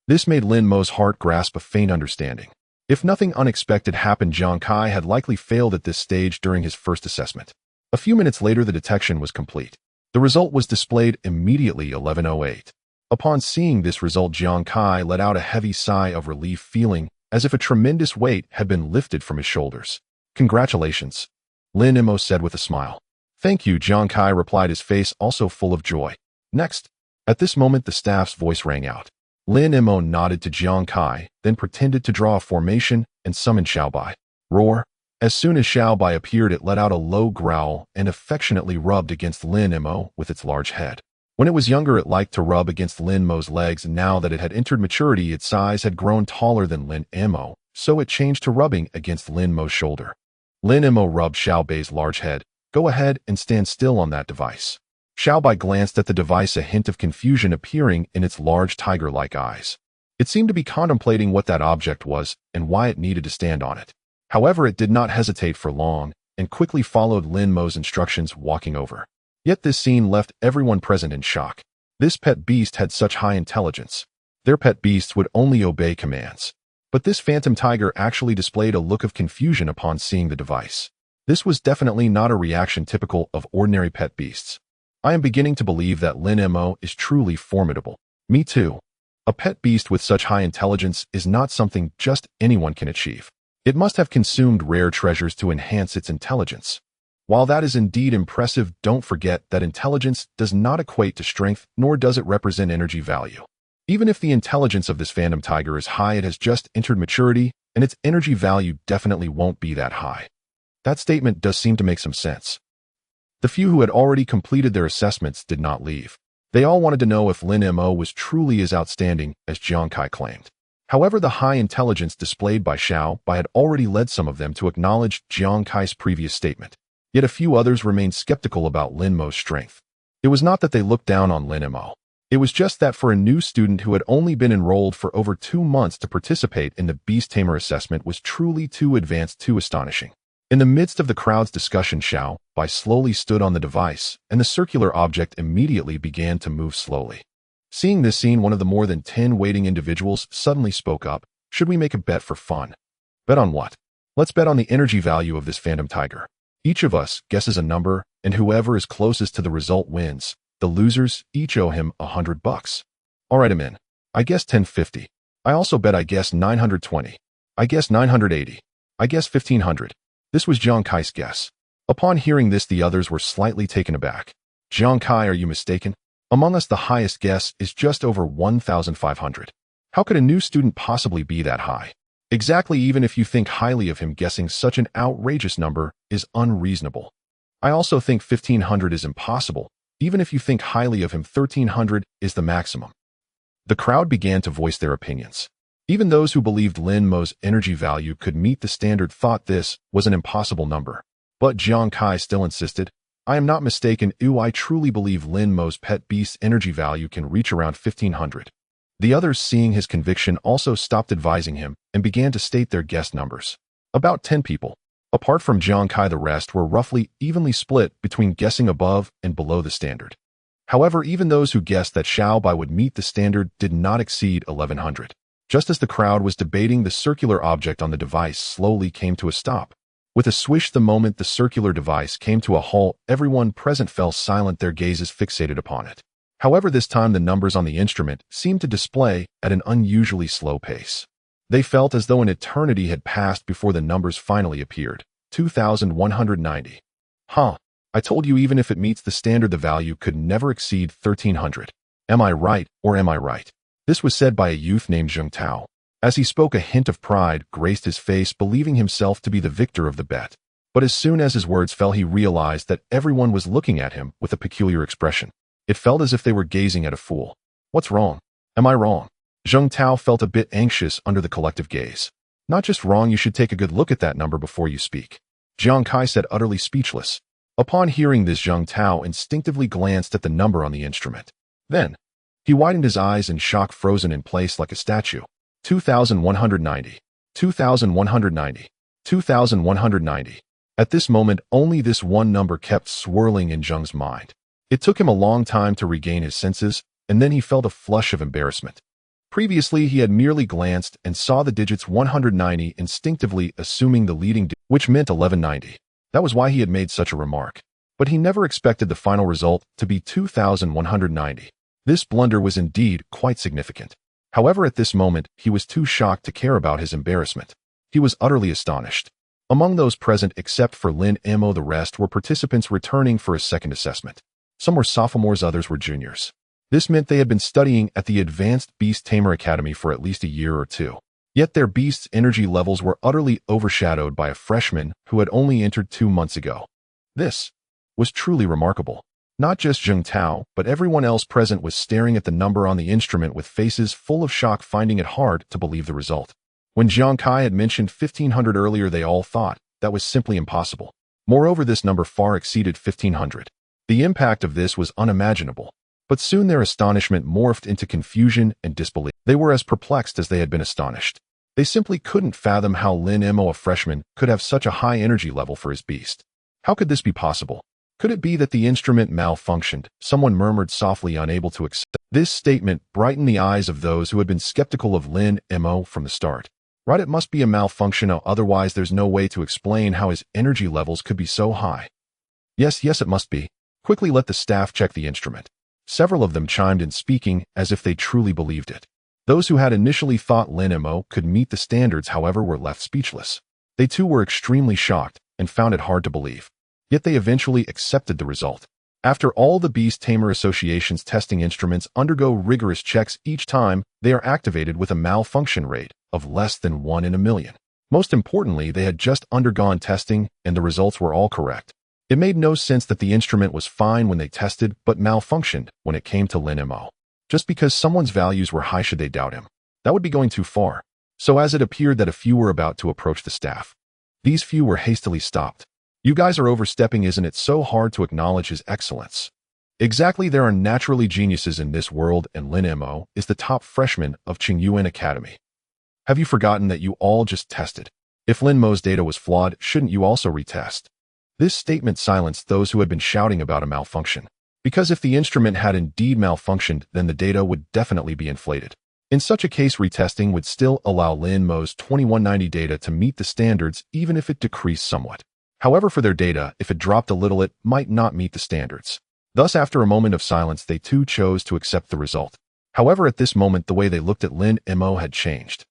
Speaker 1: This made Lin Mo's heart grasp a faint understanding. If nothing unexpected happened, Jiang Kai had likely failed at this stage during his first assessment. A few minutes later, the detection was complete. The result was displayed immediately, 1108. Upon seeing this result, Jiang Kai let out a heavy sigh of relief, feeling as if a tremendous weight had been lifted from his shoulders. "Congratulations," Lin Mo said with a smile. "Thank you," Jiang Kai replied, his face also full of joy. "Next." At this moment, the staff's voice rang out. Lin Mo nodded to Jiang Kai, then pretended to draw a formation and summoned Xiaobai. Roar. As soon as Xiaobai appeared, it let out a low growl and affectionately rubbed against Lin Mo with its large head. When it was younger, it liked to rub against Lin Mo's legs, and now that it had entered maturity, its size had grown taller than Lin Mo, so it changed to rubbing against Lin Mo's shoulder. Lin Mo rubbed Xiaobai's large head. "Go ahead and stand still on that device." Xiaobai glanced at the device, a hint of confusion appearing in its large tiger-like eyes. It seemed to be contemplating what that object was and why it needed to stand on it. However, it did not hesitate for long and quickly followed Lin Mo's instructions, walking over. Yet this scene left everyone present in shock. This pet beast had such high intelligence. Their pet beasts would only obey commands. But this phantom tiger actually displayed a look of confusion upon seeing the device. This was definitely not a reaction typical of ordinary pet beasts. "I am beginning to believe that Lin Mo is truly formidable." "Me too." A pet beast with such high intelligence is not something just anyone can achieve. It must have consumed rare treasures to enhance its intelligence. While that is indeed impressive, don't forget that intelligence does not equate to strength, nor does it represent energy value. Even if the intelligence of this phantom tiger is high, it has just entered maturity, and its energy value definitely won't be that high. That statement does seem to make some sense. The few who had already completed their assessments did not leave. They all wanted to know if Lin Mo was truly as outstanding as Jiang Kai claimed. However, the high intelligence displayed by Xiaobai had already led some of them to acknowledge Jiang Kai's previous statement. Yet a few others remained skeptical about Lin Mo's strength. It was not that they looked down on Lin Mo. It was just that for a new student who had only been enrolled for over 2 months to participate in the Beast Tamer assessment was truly too advanced, too astonishing. In the midst of the crowd's discussion, Xiaobai slowly stood on the device, and the circular object immediately began to move slowly. Seeing this scene, one of the more than 10 waiting individuals suddenly spoke up. "Should we make a bet for fun?" "Bet on what?" "Let's bet on the energy value of this phantom tiger. Each of us guesses a number, and whoever is closest to the result wins. The losers each owe him $100. "All right, I'm in. I guess 1050. I also bet I guess 920. I guess 980. I guess 1500. This was Jiang Kai's guess. Upon hearing this, the others were slightly taken aback. "Jiang Kai, are you mistaken? Among us, the highest guess is just over 1,500. How could a new student possibly be that high?" "Exactly, even if you think highly of him, guessing such an outrageous number is unreasonable. I also think 1500 is impossible. Even if you think highly of him, 1300 is the maximum." The crowd began to voice their opinions. Even those who believed Lin Mo's energy value could meet the standard thought this was an impossible number. But Jiang Kai still insisted, "I am not mistaken. I truly believe Lin Mo's pet beast's energy value can reach around 1500. The others, seeing his conviction, also stopped advising him and began to state their guess numbers. About 10 people. Apart from Jiang Kai, the rest were roughly evenly split between guessing above and below the standard. However, even those who guessed that Xiaobai would meet the standard did not exceed 1100. Just as the crowd was debating, the circular object on the device slowly came to a stop. With a swish, the moment the circular device came to a halt, everyone present fell silent, their gazes fixated upon it. However, this time the numbers on the instrument seemed to display at an unusually slow pace. They felt as though an eternity had passed before the numbers finally appeared. 2190. "Huh. I told you even if it meets the standard the value could never exceed 1300. Am I right or am I right? This was said by a youth named Zheng Tao. As he spoke, a hint of pride graced his face, believing himself to be the victor of the bet. But as soon as his words fell, he realized that everyone was looking at him with a peculiar expression. It felt as if they were gazing at a fool. What's wrong? Am I wrong? Zheng Tao felt a bit anxious under the collective gaze. Not just wrong, you should take a good look at that number before you speak. Jiang Kai said, utterly speechless. Upon hearing this, Zheng Tao instinctively glanced at the number on the instrument. Then, he widened his eyes in shock, frozen in place like a statue. 2,190. 2,190. 2,190. At this moment, only this one number kept swirling in Zheng's mind. It took him a long time to regain his senses, and then he felt a flush of embarrassment. Previously, he had merely glanced and saw the digits 190 instinctively, assuming the leading digit, which meant 1190. That was why he had made such a remark. But he never expected the final result to be 2,190. This blunder was indeed quite significant. However, at this moment, he was too shocked to care about his embarrassment. He was utterly astonished. Among those present, except for Lin Mo, the rest were participants returning for a second assessment. Some were sophomores, others were juniors. This meant they had been studying at the Advanced Beast Tamer Academy for at least a year or two. Yet their beast's energy levels were utterly overshadowed by a freshman who had only entered 2 months ago. This was truly remarkable. Not just Zheng Tao, but everyone else present was staring at the number on the instrument with faces full of shock, finding it hard to believe the result. When Jiang Kai had mentioned 1,500 earlier, they all thought that was simply impossible. Moreover, this number far exceeded 1,500. The impact of this was unimaginable. But soon their astonishment morphed into confusion and disbelief. They were as perplexed as they had been astonished. They simply couldn't fathom how Lin Mo, a freshman, could have such a high energy level for his beast. How could this be possible? Could it be that the instrument malfunctioned? Someone murmured softly, unable to accept. This statement brightened the eyes of those who had been skeptical of Lin Mo from the start. Right, it must be a malfunction, otherwise there's no way to explain how his energy levels could be so high. Yes, it must be. Quickly let the staff check the instrument. Several of them chimed in, speaking as if they truly believed it. Those who had initially thought Lin Mo could meet the standards, however, were left speechless. They too were extremely shocked and found it hard to believe. Yet they eventually accepted the result. After all, the Beast Tamer Association's testing instruments undergo rigorous checks each time they are activated with a malfunction rate of less than 1 in a million. Most importantly, they had just undergone testing and the results were all correct. It made no sense that the instrument was fine when they tested, but malfunctioned when it came to Lin Mo. Just because someone's values were high, should they doubt him? That would be going too far. So as it appeared that a few were about to approach the staff, these few were hastily stopped. You guys are overstepping, isn't it so hard to acknowledge his excellence? Exactly, there are naturally geniuses in this world, and Lin Mo is the top freshman of Qingyuan Academy. Have you forgotten that you all just tested? If Lin Mo's data was flawed, shouldn't you also retest? This statement silenced those who had been shouting about a malfunction. Because if the instrument had indeed malfunctioned, then the data would definitely be inflated. In such a case, retesting would still allow Lin Mo's 2190 data to meet the standards, even if it decreased somewhat. However, for their data, if it dropped a little, it might not meet the standards. Thus, after a moment of silence, they too chose to accept the result. However, at this moment, the way they looked at Lin Mo had changed.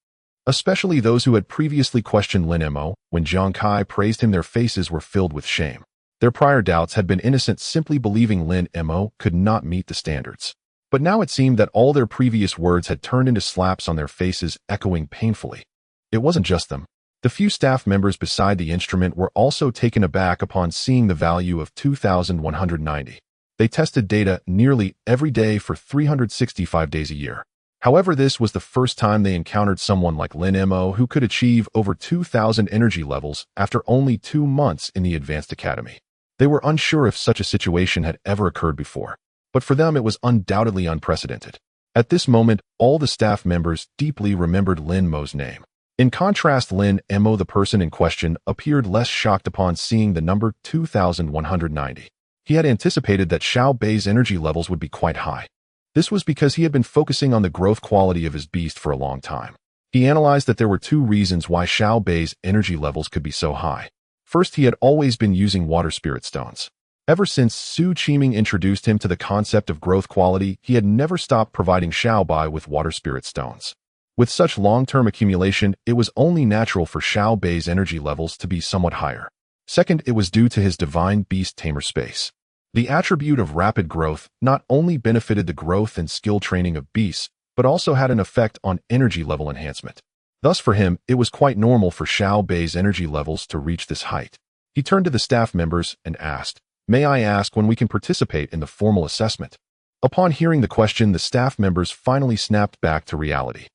Speaker 1: Especially those who had previously questioned Lin Mo, when Jiang Kai praised him, their faces were filled with shame. Their prior doubts had been innocent, simply believing Lin Mo could not meet the standards. But now it seemed that all their previous words had turned into slaps on their faces, echoing painfully. It wasn't just them. The few staff members beside the instrument were also taken aback upon seeing the value of 2,190. They tested data nearly every day for 365 days a year. However, this was the first time they encountered someone like Lin Mo who could achieve over 2,000 energy levels after only 2 months in the Advanced Academy. They were unsure if such a situation had ever occurred before, but for them it was undoubtedly unprecedented. At this moment, all the staff members deeply remembered Lin Mo's name. In contrast, Lin Mo, the person in question, appeared less shocked upon seeing the number 2,190. He had anticipated that Xiao Bei's energy levels would be quite high. This was because he had been focusing on the growth quality of his beast for a long time. He analyzed that there were 2 reasons why Xiao Bei's energy levels could be so high. First, he had always been using water spirit stones. Ever since Su Qiming introduced him to the concept of growth quality, he had never stopped providing Xiao Bei with water spirit stones. With such long-term accumulation, it was only natural for Xiao Bei's energy levels to be somewhat higher. Second, it was due to his divine beast tamer space. The attribute of rapid growth not only benefited the growth and skill training of beasts, but also had an effect on energy level enhancement. Thus for him, it was quite normal for Xiao Bei's energy levels to reach this height. He turned to the staff members and asked, "May I ask when we can participate in the formal assessment?" Upon hearing the question, the staff members finally snapped back to reality.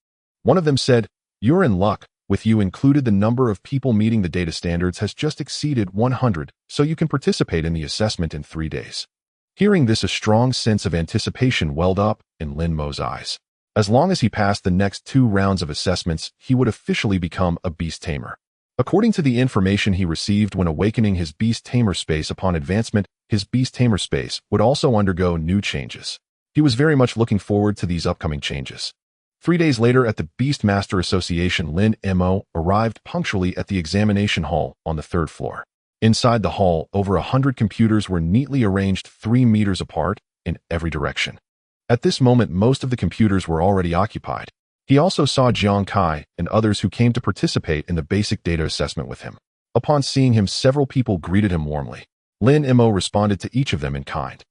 Speaker 1: One of them said, "You're in luck. With you included, the number of people meeting the data standards has just exceeded 100, so you can participate in the assessment in 3 days." Hearing this, a strong sense of anticipation welled up in Lin Mo's eyes. As long as he passed the next 2 rounds of assessments, he would officially become a beast tamer. According to the information he received when awakening his beast tamer space upon advancement, his beast tamer space would also undergo new changes. He was very much looking forward to these upcoming changes. 3 days later, at the Beastmaster Association, Lin Mo arrived punctually at the examination hall on the 3rd floor. Inside the hall, over 100 computers were neatly arranged 3 meters apart in every direction. At this moment, most of the computers were already occupied. He also saw Jiang Kai and others who came to participate in the basic data assessment with him. Upon seeing him, several people greeted him warmly. Lin Mo responded to each of them in kind.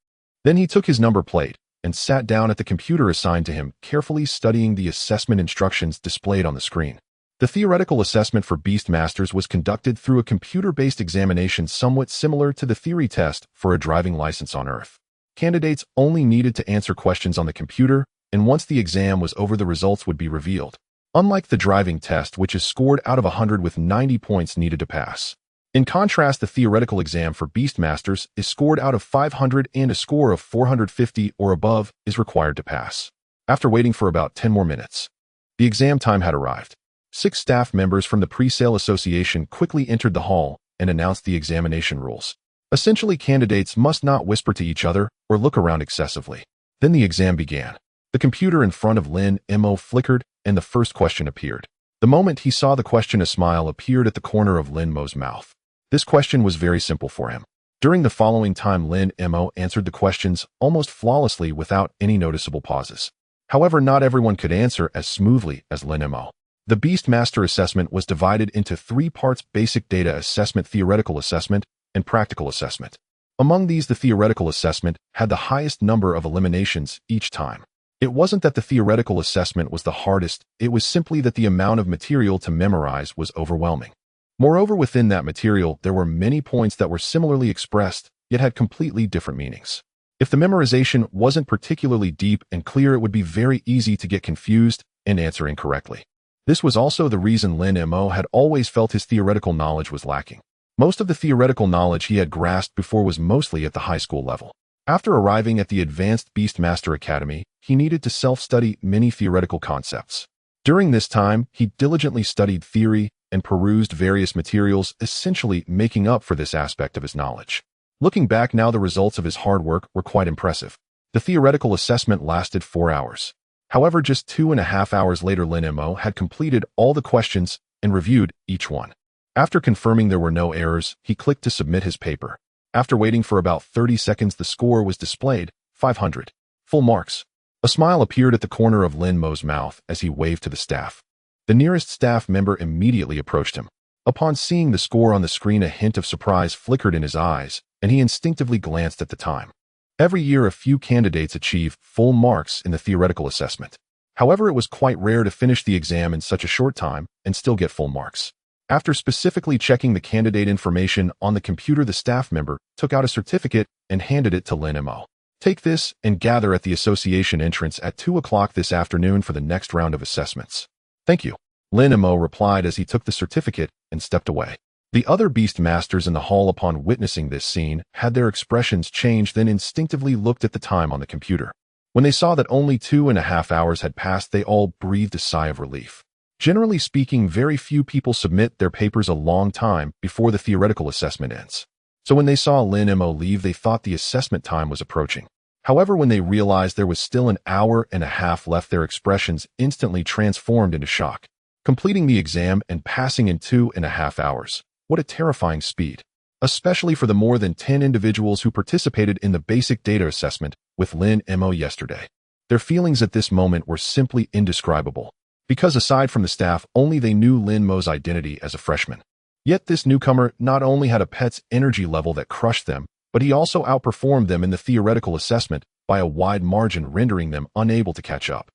Speaker 1: Then he took his number plate and sat down at the computer assigned to him, carefully studying the assessment instructions displayed on the screen. The theoretical assessment for Beastmasters was conducted through a computer-based examination somewhat similar to the theory test for a driving license on Earth. Candidates only needed to answer questions on the computer, and once the exam was over, the results would be revealed. Unlike the driving test, which is scored out of 100 with 90 points needed to pass. In contrast, the theoretical exam for Beastmasters is scored out of 500 and a score of 450 or above is required to pass. After waiting for about 10 more minutes, the exam time had arrived. 6 staff members from the Pre-Sale Association quickly entered the hall and announced the examination rules. Essentially, candidates must not whisper to each other or look around excessively. Then the exam began. The computer in front of Lin Mo flickered, and the first question appeared. The moment he saw the question, a smile appeared at the corner of Lin Mo's mouth. This question was very simple for him. During the following time, Lin Mo answered the questions almost flawlessly without any noticeable pauses. However, not everyone could answer as smoothly as Lin Mo. The Beastmaster assessment was divided into 3 parts: basic data assessment, theoretical assessment, and practical assessment. Among these, the theoretical assessment had the highest number of eliminations each time. It wasn't that the theoretical assessment was the hardest, it was simply that the amount of material to memorize was overwhelming. Moreover, within that material, there were many points that were similarly expressed, yet had completely different meanings. If the memorization wasn't particularly deep and clear, it would be very easy to get confused and answer incorrectly. This was also the reason Lin Mo had always felt his theoretical knowledge was lacking. Most of the theoretical knowledge he had grasped before was mostly at the high school level. After arriving at the Advanced Beastmaster Academy, he needed to self-study many theoretical concepts. During this time, he diligently studied theory and perused various materials, essentially making up for this aspect of his knowledge. Looking back now, the results of his hard work were quite impressive. The theoretical assessment lasted 4 hours. However, just 2.5 hours later, Lin Mo had completed all the questions and reviewed each one. After confirming there were no errors, he clicked to submit his paper. After waiting for about 30 seconds, the score was displayed: 500. Full marks. A smile appeared at the corner of Lin Mo's mouth as he waved to the staff. The nearest staff member immediately approached him. Upon seeing the score on the screen, a hint of surprise flickered in his eyes, and he instinctively glanced at the time. Every year, a few candidates achieve full marks in the theoretical assessment. However, it was quite rare to finish the exam in such a short time and still get full marks. After specifically checking the candidate information on the computer, the staff member took out a certificate and handed it to Lin Mo. "Take this and gather at the association entrance at 2 o'clock this afternoon for the next round of assessments." "Thank you," Lin Mo replied as he took the certificate and stepped away. The other Beastmasters in the hall, upon witnessing this scene, had their expressions change, then instinctively looked at the time on the computer. When they saw that only 2.5 hours had passed, they all breathed a sigh of relief. Generally speaking, very few people submit their papers a long time before the theoretical assessment ends. So when they saw Lin Mo leave, they thought the assessment time was approaching. However, when they realized there was still an hour and a half left, their expressions instantly transformed into shock. Completing the exam and passing in 2.5 hours. What a terrifying speed. Especially for the more than 10 individuals who participated in the basic data assessment with Lin Mo yesterday. Their feelings at this moment were simply indescribable. Because aside from the staff, only they knew Lin Mo's identity as a freshman. Yet this newcomer not only had a pet's energy level that crushed them, but he also outperformed them in the theoretical assessment by a wide margin, rendering them unable to catch up.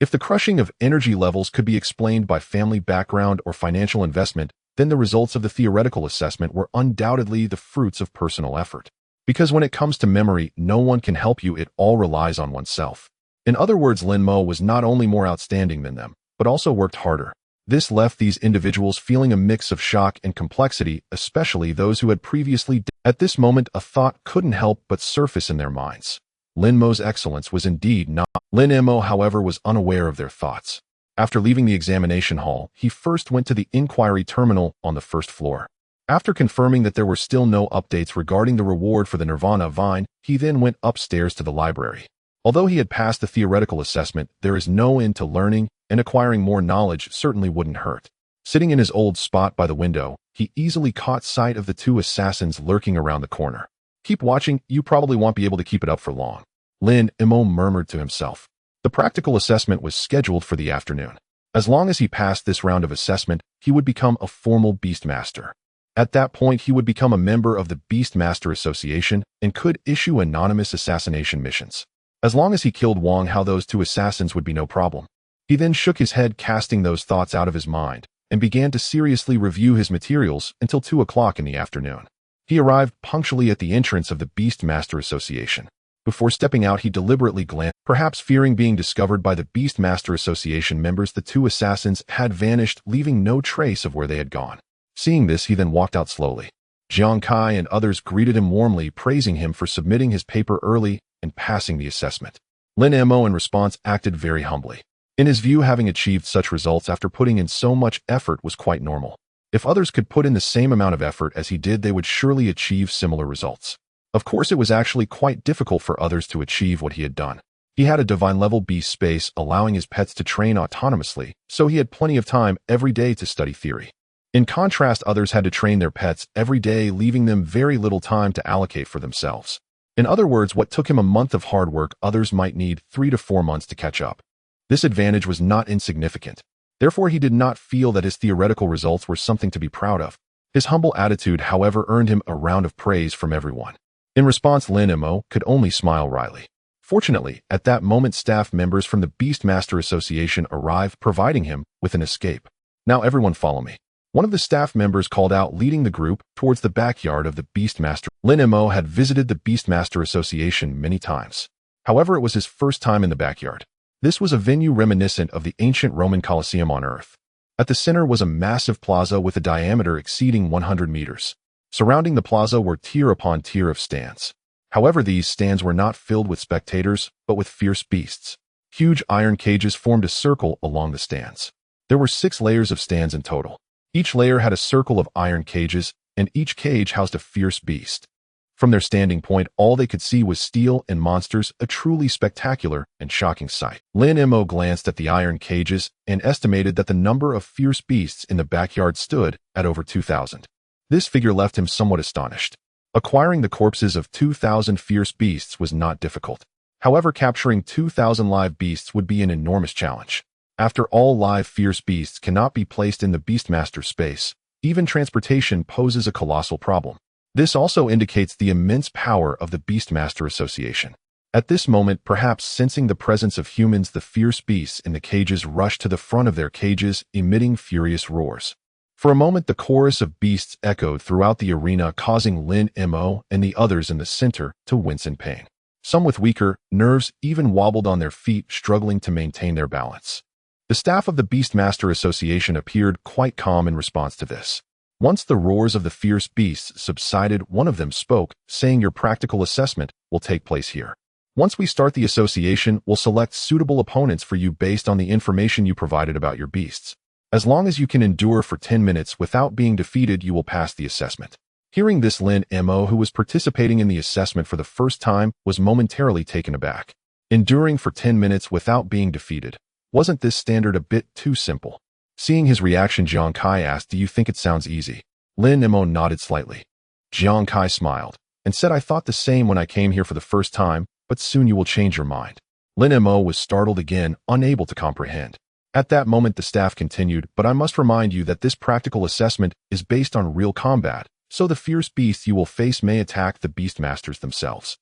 Speaker 1: If the crushing of energy levels could be explained by family background or financial investment, then the results of the theoretical assessment were undoubtedly the fruits of personal effort. Because when it comes to memory, no one can help you, it all relies on oneself. In other words, Lin Mo was not only more outstanding than them, but also worked harder. This left these individuals feeling a mix of shock and complexity, especially those who had previously. At this moment, a thought couldn't help but surface in their minds. Lin Mo's excellence was indeed not. Lin Mo, however, was unaware of their thoughts. After leaving the examination hall, he first went to the inquiry terminal on the first floor. After confirming that there were still no updates regarding the reward for the Nirvana Vine, he then went upstairs to the library. Although he had passed the theoretical assessment, there is no end to learning, and acquiring more knowledge certainly wouldn't hurt. Sitting in his old spot by the window, he easily caught sight of the two assassins lurking around the corner. "Keep watching, you probably won't be able to keep it up for long," Lin Mo murmured to himself. The practical assessment was scheduled for the afternoon. As long as he passed this round of assessment, he would become a formal Beastmaster. At that point, he would become a member of the Beastmaster Association and could issue anonymous assassination missions. As long as he killed Wang Hao, those two assassins would be no problem. He then shook his head, casting those thoughts out of his mind, and began to seriously review his materials until 2 o'clock in the afternoon. He arrived punctually at the entrance of the Beastmaster Association. Before stepping out, he deliberately glanced. Perhaps fearing being discovered by the Beastmaster Association members, the two assassins had vanished, leaving no trace of where they had gone. Seeing this, he then walked out slowly. Jiang Kai and others greeted him warmly, praising him for submitting his paper early and passing the assessment. Lin Mo, in response, acted very humbly. In his view, having achieved such results after putting in so much effort was quite normal. If others could put in the same amount of effort as he did, they would surely achieve similar results. Of course, it was actually quite difficult for others to achieve what he had done. He had a divine-level beast space, allowing his pets to train autonomously, so he had plenty of time every day to study theory. In contrast, others had to train their pets every day, leaving them very little time to allocate for themselves. In other words, what took him a month of hard work, others might need 3 to 4 months to catch up. This advantage was not insignificant. Therefore, he did not feel that his theoretical results were something to be proud of. His humble attitude, however, earned him a round of praise from everyone. In response, Lin Mo could only smile wryly. Fortunately, at that moment, staff members from the Beastmaster Association arrived, providing him with an escape. "Now everyone follow me." One of the staff members called out, leading the group towards the backyard of the Beastmaster. Lin Mo had visited the Beastmaster Association many times. However, it was his first time in the backyard. This was a venue reminiscent of the ancient Roman Colosseum on Earth. At the center was a massive plaza with a diameter exceeding 100 meters. Surrounding the plaza were tier upon tier of stands. However, these stands were not filled with spectators, but with fierce beasts. Huge iron cages formed a circle along the stands. There were 6 layers of stands in total. Each layer had a circle of iron cages, and each cage housed a fierce beast. From their standing point, all they could see was steel and monsters, a truly spectacular and shocking sight. Lin Mo glanced at the iron cages and estimated that the number of fierce beasts in the backyard stood at over 2,000. This figure left him somewhat astonished. Acquiring the corpses of 2,000 fierce beasts was not difficult. However, capturing 2,000 live beasts would be an enormous challenge. After all, live fierce beasts cannot be placed in the Beastmaster space. Even transportation poses a colossal problem. This also indicates the immense power of the Beastmaster Association. At this moment, perhaps sensing the presence of humans, the fierce beasts in the cages rushed to the front of their cages, emitting furious roars. For a moment, the chorus of beasts echoed throughout the arena, causing Lin Mo and the others in the center to wince in pain. Some with weaker nerves even wobbled on their feet, struggling to maintain their balance. The staff of the Beastmaster Association appeared quite calm in response to this. Once the roars of the fierce beasts subsided, one of them spoke, saying, "Your practical assessment will take place here. Once we start the association, we'll select suitable opponents for you based on the information you provided about your beasts. As long as you can endure for 10 minutes without being defeated, you will pass the assessment." Hearing this, Lin Mo, who was participating in the assessment for the first time, was momentarily taken aback. Enduring for 10 minutes without being defeated. Wasn't this standard a bit too simple? Seeing his reaction, Jiang Kai asked, "Do you think it sounds easy?" Lin Mo nodded slightly. Jiang Kai smiled and said, "I thought the same when I came here for the first time, but soon you will change your mind." Lin Mo was startled again, unable to comprehend. At that moment, the staff continued, "But I must remind you that this practical assessment is based on real combat, so the fierce beasts you will face may attack the Beastmasters themselves."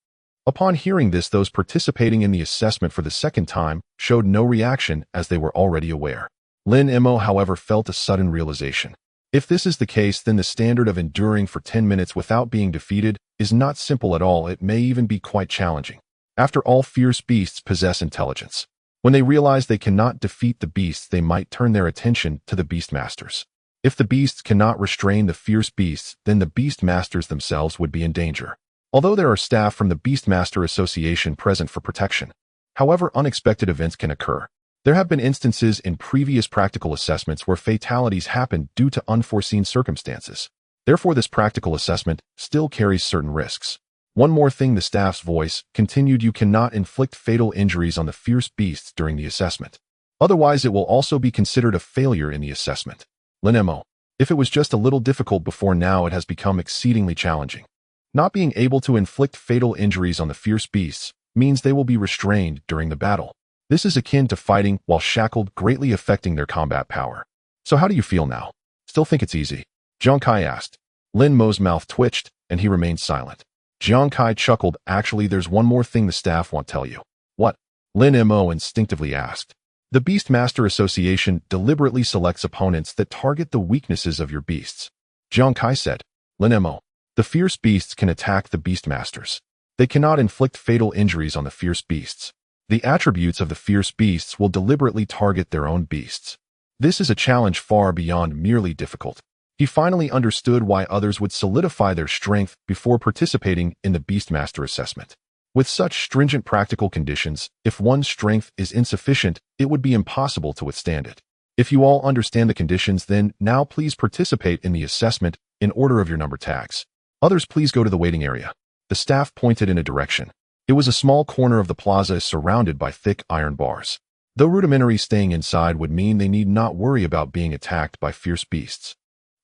Speaker 1: Upon hearing this, those participating in the assessment for the second time showed no reaction, as they were already aware. Lin Mo, however, felt a sudden realization. If this is the case, then the standard of enduring for 10 minutes without being defeated is not simple at all. It may even be quite challenging. After all, fierce beasts possess intelligence. When they realize they cannot defeat the beasts, they might turn their attention to the Beastmasters. If the beasts cannot restrain the fierce beasts, then the Beastmasters themselves would be in danger. Although there are staff from the Beastmaster Association present for protection, however, unexpected events can occur. There have been instances in previous practical assessments where fatalities happened due to unforeseen circumstances. Therefore, this practical assessment still carries certain risks. One more thing, the staff's voice continued, "You cannot inflict fatal injuries on the fierce beasts during the assessment. Otherwise, it will also be considered a failure in the assessment." Lin Mo. If it was just a little difficult before, now it has become exceedingly challenging. Not being able to inflict fatal injuries on the fierce beasts means they will be restrained during the battle. This is akin to fighting while shackled, greatly affecting their combat power. "So how do you feel now? Still think it's easy?" Jiang Kai asked. Lin Mo's mouth twitched, and he remained silent. Jiang Kai chuckled. "Actually, there's one more thing the staff won't tell you." "What?" Lin Mo instinctively asked. "The Beastmaster Association deliberately selects opponents that target the weaknesses of your beasts." Jiang Kai said. Lin Mo. "The fierce beasts can attack the Beastmasters. They cannot inflict fatal injuries on the fierce beasts. The attributes of the fierce beasts will deliberately target their own beasts. This is a challenge far beyond merely difficult." He finally understood why others would solidify their strength before participating in the Beastmaster assessment. With such stringent practical conditions, if one's strength is insufficient, it would be impossible to withstand it. If you all understand the conditions, then now please participate in the assessment in order of your number tags. Others, please go to the waiting area. The staff pointed in a direction. It was a small corner of the plaza surrounded by thick iron bars. Though rudimentary, staying inside would mean they need not worry about being attacked by fierce beasts.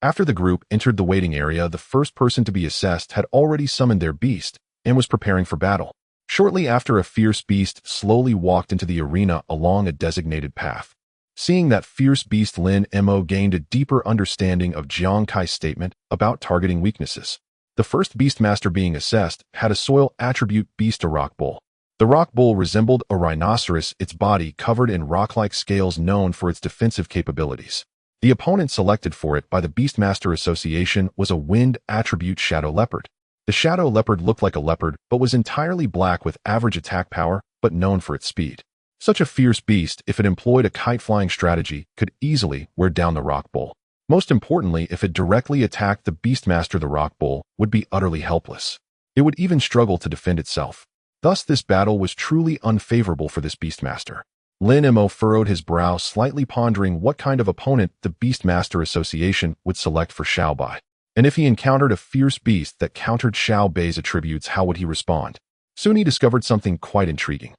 Speaker 1: After the group entered the waiting area, the first person to be assessed had already summoned their beast and was preparing for battle. Shortly after, a fierce beast slowly walked into the arena along a designated path. Seeing that fierce beast, Lin Mo gained a deeper understanding of Jiang Kai's statement about targeting weaknesses. The first Beastmaster being assessed had a soil attribute beast, a rock bull. The rock bull resembled a rhinoceros, its body covered in rock-like scales, known for its defensive capabilities. The opponent selected for it by the Beastmaster Association was a wind attribute shadow leopard. The shadow leopard looked like a leopard, but was entirely black with average attack power, but known for its speed. Such a fierce beast, if it employed a kite-flying strategy, could easily wear down the rock bull. Most importantly, if it directly attacked the Beastmaster, the rock bull would be utterly helpless. It would even struggle to defend itself. Thus, this battle was truly unfavorable for this Beastmaster. Lin Mo furrowed his brow, slightly pondering what kind of opponent the Beastmaster Association would select for Xiao Bai. And if he encountered a fierce beast that countered Xiao Bai's attributes, how would he respond? Soon he discovered something quite intriguing.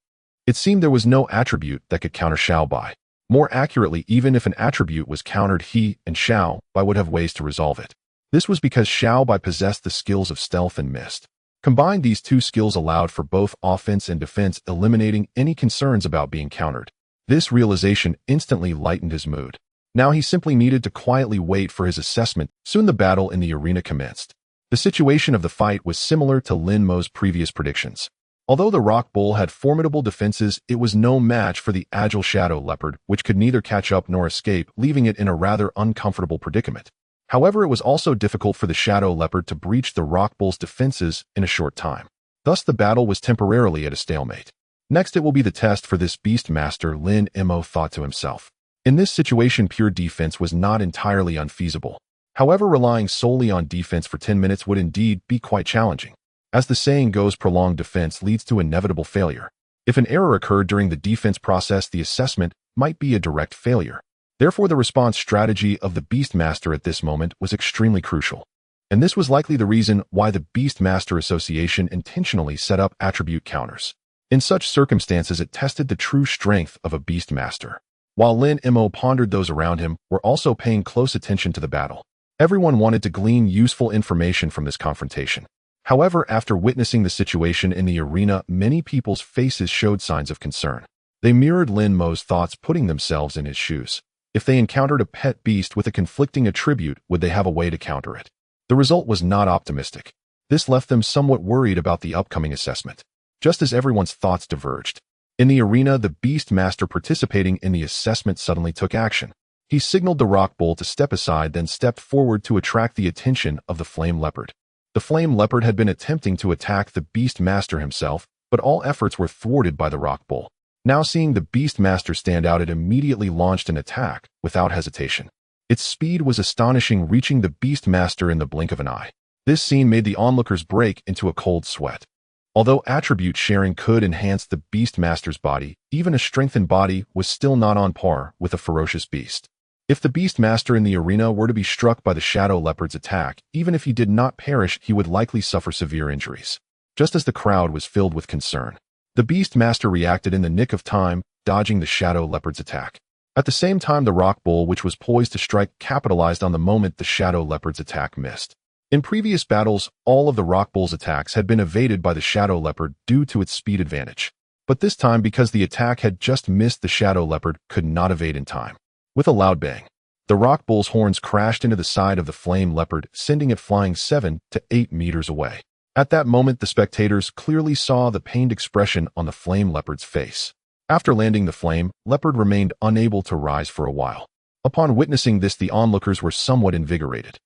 Speaker 1: It seemed there was no attribute that could counter Xiao Bai. More accurately, even if an attribute was countered, he and Xiao Bai would have ways to resolve it. This was because Xiao Bai possessed the skills of stealth and mist. Combined, these two skills allowed for both offense and defense, eliminating any concerns about being countered. This realization instantly lightened his mood. Now he simply needed to quietly wait for his assessment. Soon the battle in the arena commenced. The situation of the fight was similar to Lin Mo's previous predictions. Although the rock bull had formidable defenses, it was no match for the agile shadow leopard, which could neither catch up nor escape, leaving it in a rather uncomfortable predicament. However, it was also difficult for the shadow leopard to breach the rock bull's defenses in a short time. Thus, the battle was temporarily at a stalemate. Next, it will be the test for this Beastmaster, Lin Mo thought to himself. In this situation, pure defense was not entirely unfeasible. However, relying solely on defense for 10 minutes would indeed be quite challenging. As the saying goes, prolonged defense leads to inevitable failure. If an error occurred during the defense process, the assessment might be a direct failure. Therefore, the response strategy of the Beastmaster at this moment was extremely crucial. And this was likely the reason why the Beastmaster Association intentionally set up attribute counters. In such circumstances, it tested the true strength of a Beastmaster. While Lin Mo pondered, those around him were also paying close attention to the battle. Everyone wanted to glean useful information from this confrontation. However, after witnessing the situation in the arena, many people's faces showed signs of concern. They mirrored Lin Mo's thoughts, putting themselves in his shoes. If they encountered a pet beast with a conflicting attribute, would they have a way to counter it? The result was not optimistic. This left them somewhat worried about the upcoming assessment. Just as everyone's thoughts diverged. In the arena, the Beast Master participating in the assessment suddenly took action. He signaled the rock bull to step aside, then stepped forward to attract the attention of the flame leopard. The flame leopard had been attempting to attack the Beast Master himself, but all efforts were thwarted by the rock bull. Now seeing the Beast Master stand out, it immediately launched an attack, without hesitation. Its speed was astonishing, reaching the Beast Master in the blink of an eye. This scene made the onlookers break into a cold sweat. Although attribute sharing could enhance the Beast Master's body, even a strengthened body was still not on par with a ferocious beast. If the Beast Master in the arena were to be struck by the Shadow Leopard's attack, even if he did not perish, he would likely suffer severe injuries. Just as the crowd was filled with concern, the Beast Master reacted in the nick of time, dodging the Shadow Leopard's attack. At the same time, the rock bull, which was poised to strike, capitalized on the moment the Shadow Leopard's attack missed. In previous battles, all of the rock bull's attacks had been evaded by the Shadow Leopard due to its speed advantage. But this time, because the attack had just missed, the Shadow Leopard could not evade in time. With a loud bang, the rock bull's horns crashed into the side of the flame leopard, sending it flying 7 to 8 meters away. At that moment, the spectators clearly saw the pained expression on the flame leopard's face. After landing, the flame leopard remained unable to rise for a while. Upon witnessing this, the onlookers were somewhat invigorated.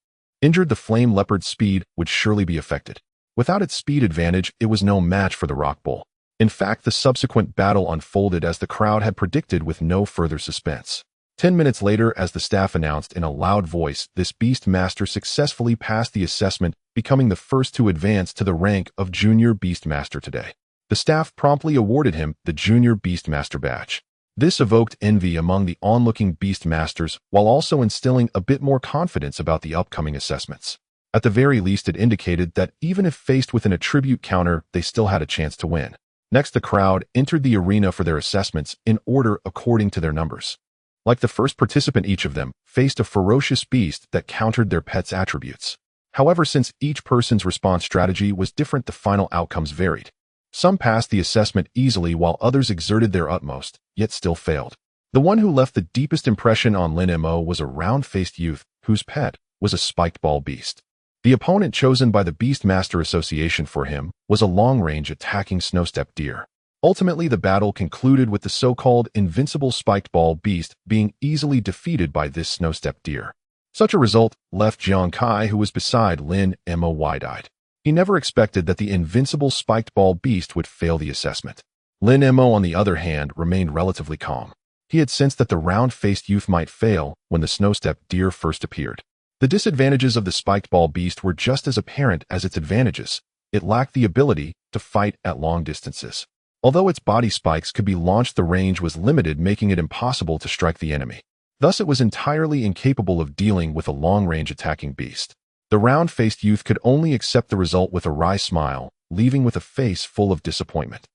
Speaker 1: Injured, the flame leopard's speed would surely be affected. Without its speed advantage, it was no match for the rock bull. In fact, the subsequent battle unfolded as the crowd had predicted, with no further suspense. 10 minutes later, as the staff announced in a loud voice, this Beast Master successfully passed the assessment, becoming the first to advance to the rank of Junior Beast Master today. The staff promptly awarded him the Junior Beast Master badge. This evoked envy among the onlooking Beast Masters, while also instilling a bit more confidence about the upcoming assessments. At the very least, it indicated that even if faced with an attribute counter, they still had a chance to win. Next, the crowd entered the arena for their assessments in order according to their numbers. Like the first participant, each of them faced a ferocious beast that countered their pet's attributes. However, since each person's response strategy was different, the final outcomes varied. Some passed the assessment easily while others exerted their utmost, yet still failed. The one who left the deepest impression on Lin Mo was a round-faced youth whose pet was a spiked ball beast. The opponent chosen by the Beast Master Association for him was a long-range attacking snowstep deer. Ultimately, the battle concluded with the so-called invincible spiked ball beast being easily defeated by this snowstep deer. Such a result left Jiang Kai, who was beside Lin Mo, wide-eyed. He never expected that the invincible spiked ball beast would fail the assessment. Lin Mo, on the other hand, remained relatively calm. He had sensed that the round-faced youth might fail when the snowstep deer first appeared. The disadvantages of the spiked ball beast were just as apparent as its advantages. It lacked the ability to fight at long distances. Although its body spikes could be launched, the range was limited, making it impossible to strike the enemy. Thus, it was entirely incapable of dealing with a long-range attacking beast. The round-faced youth could only accept the result with a wry smile, leaving with a face full of disappointment.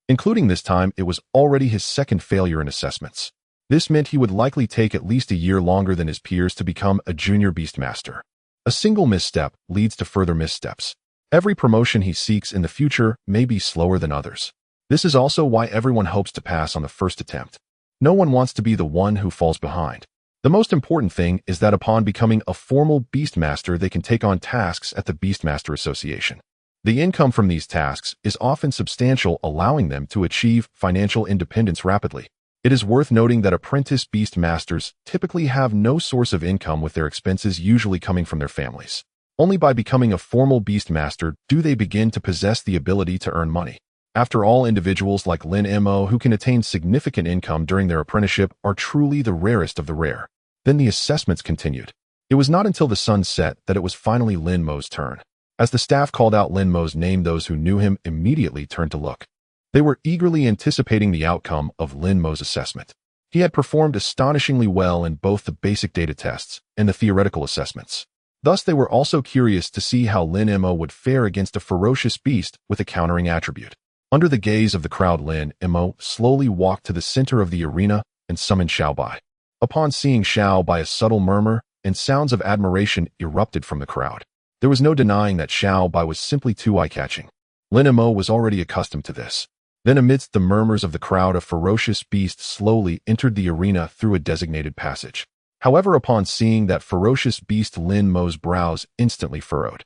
Speaker 1: Including this time, it was already his second failure in assessments. This meant he would likely take at least a year longer than his peers to become a Junior Beast Master. A single misstep leads to further missteps. Every promotion he seeks in the future may be slower than others. This is also why everyone hopes to pass on the first attempt. No one wants to be the one who falls behind. The most important thing is that upon becoming a formal Beastmaster, they can take on tasks at the Beastmaster Association. The income from these tasks is often substantial, allowing them to achieve financial independence rapidly. It is worth noting that apprentice Beastmasters typically have no source of income, with their expenses usually coming from their families. Only by becoming a formal Beastmaster do they begin to possess the ability to earn money. After all, individuals like Lin Mo who can attain significant income during their apprenticeship are truly the rarest of the rare. Then the assessments continued. It was not until the sun set that it was finally Lin Mo's turn. As the staff called out Lin Mo's name, those who knew him immediately turned to look. They were eagerly anticipating the outcome of Lin Mo's assessment. He had performed astonishingly well in both the basic data tests and the theoretical assessments. Thus, they were also curious to see how Lin Mo would fare against a ferocious beast with a countering attribute. Under the gaze of the crowd, Lin Mo slowly walked to the center of the arena and summoned Xiao Bai. Upon seeing Xiao Bai, a subtle murmur and sounds of admiration erupted from the crowd. There was no denying that Xiao Bai was simply too eye-catching. Lin Mo was already accustomed to this. Then amidst the murmurs of the crowd, a ferocious beast slowly entered the arena through a designated passage. However, upon seeing that ferocious beast, Lin Mo's brows instantly furrowed.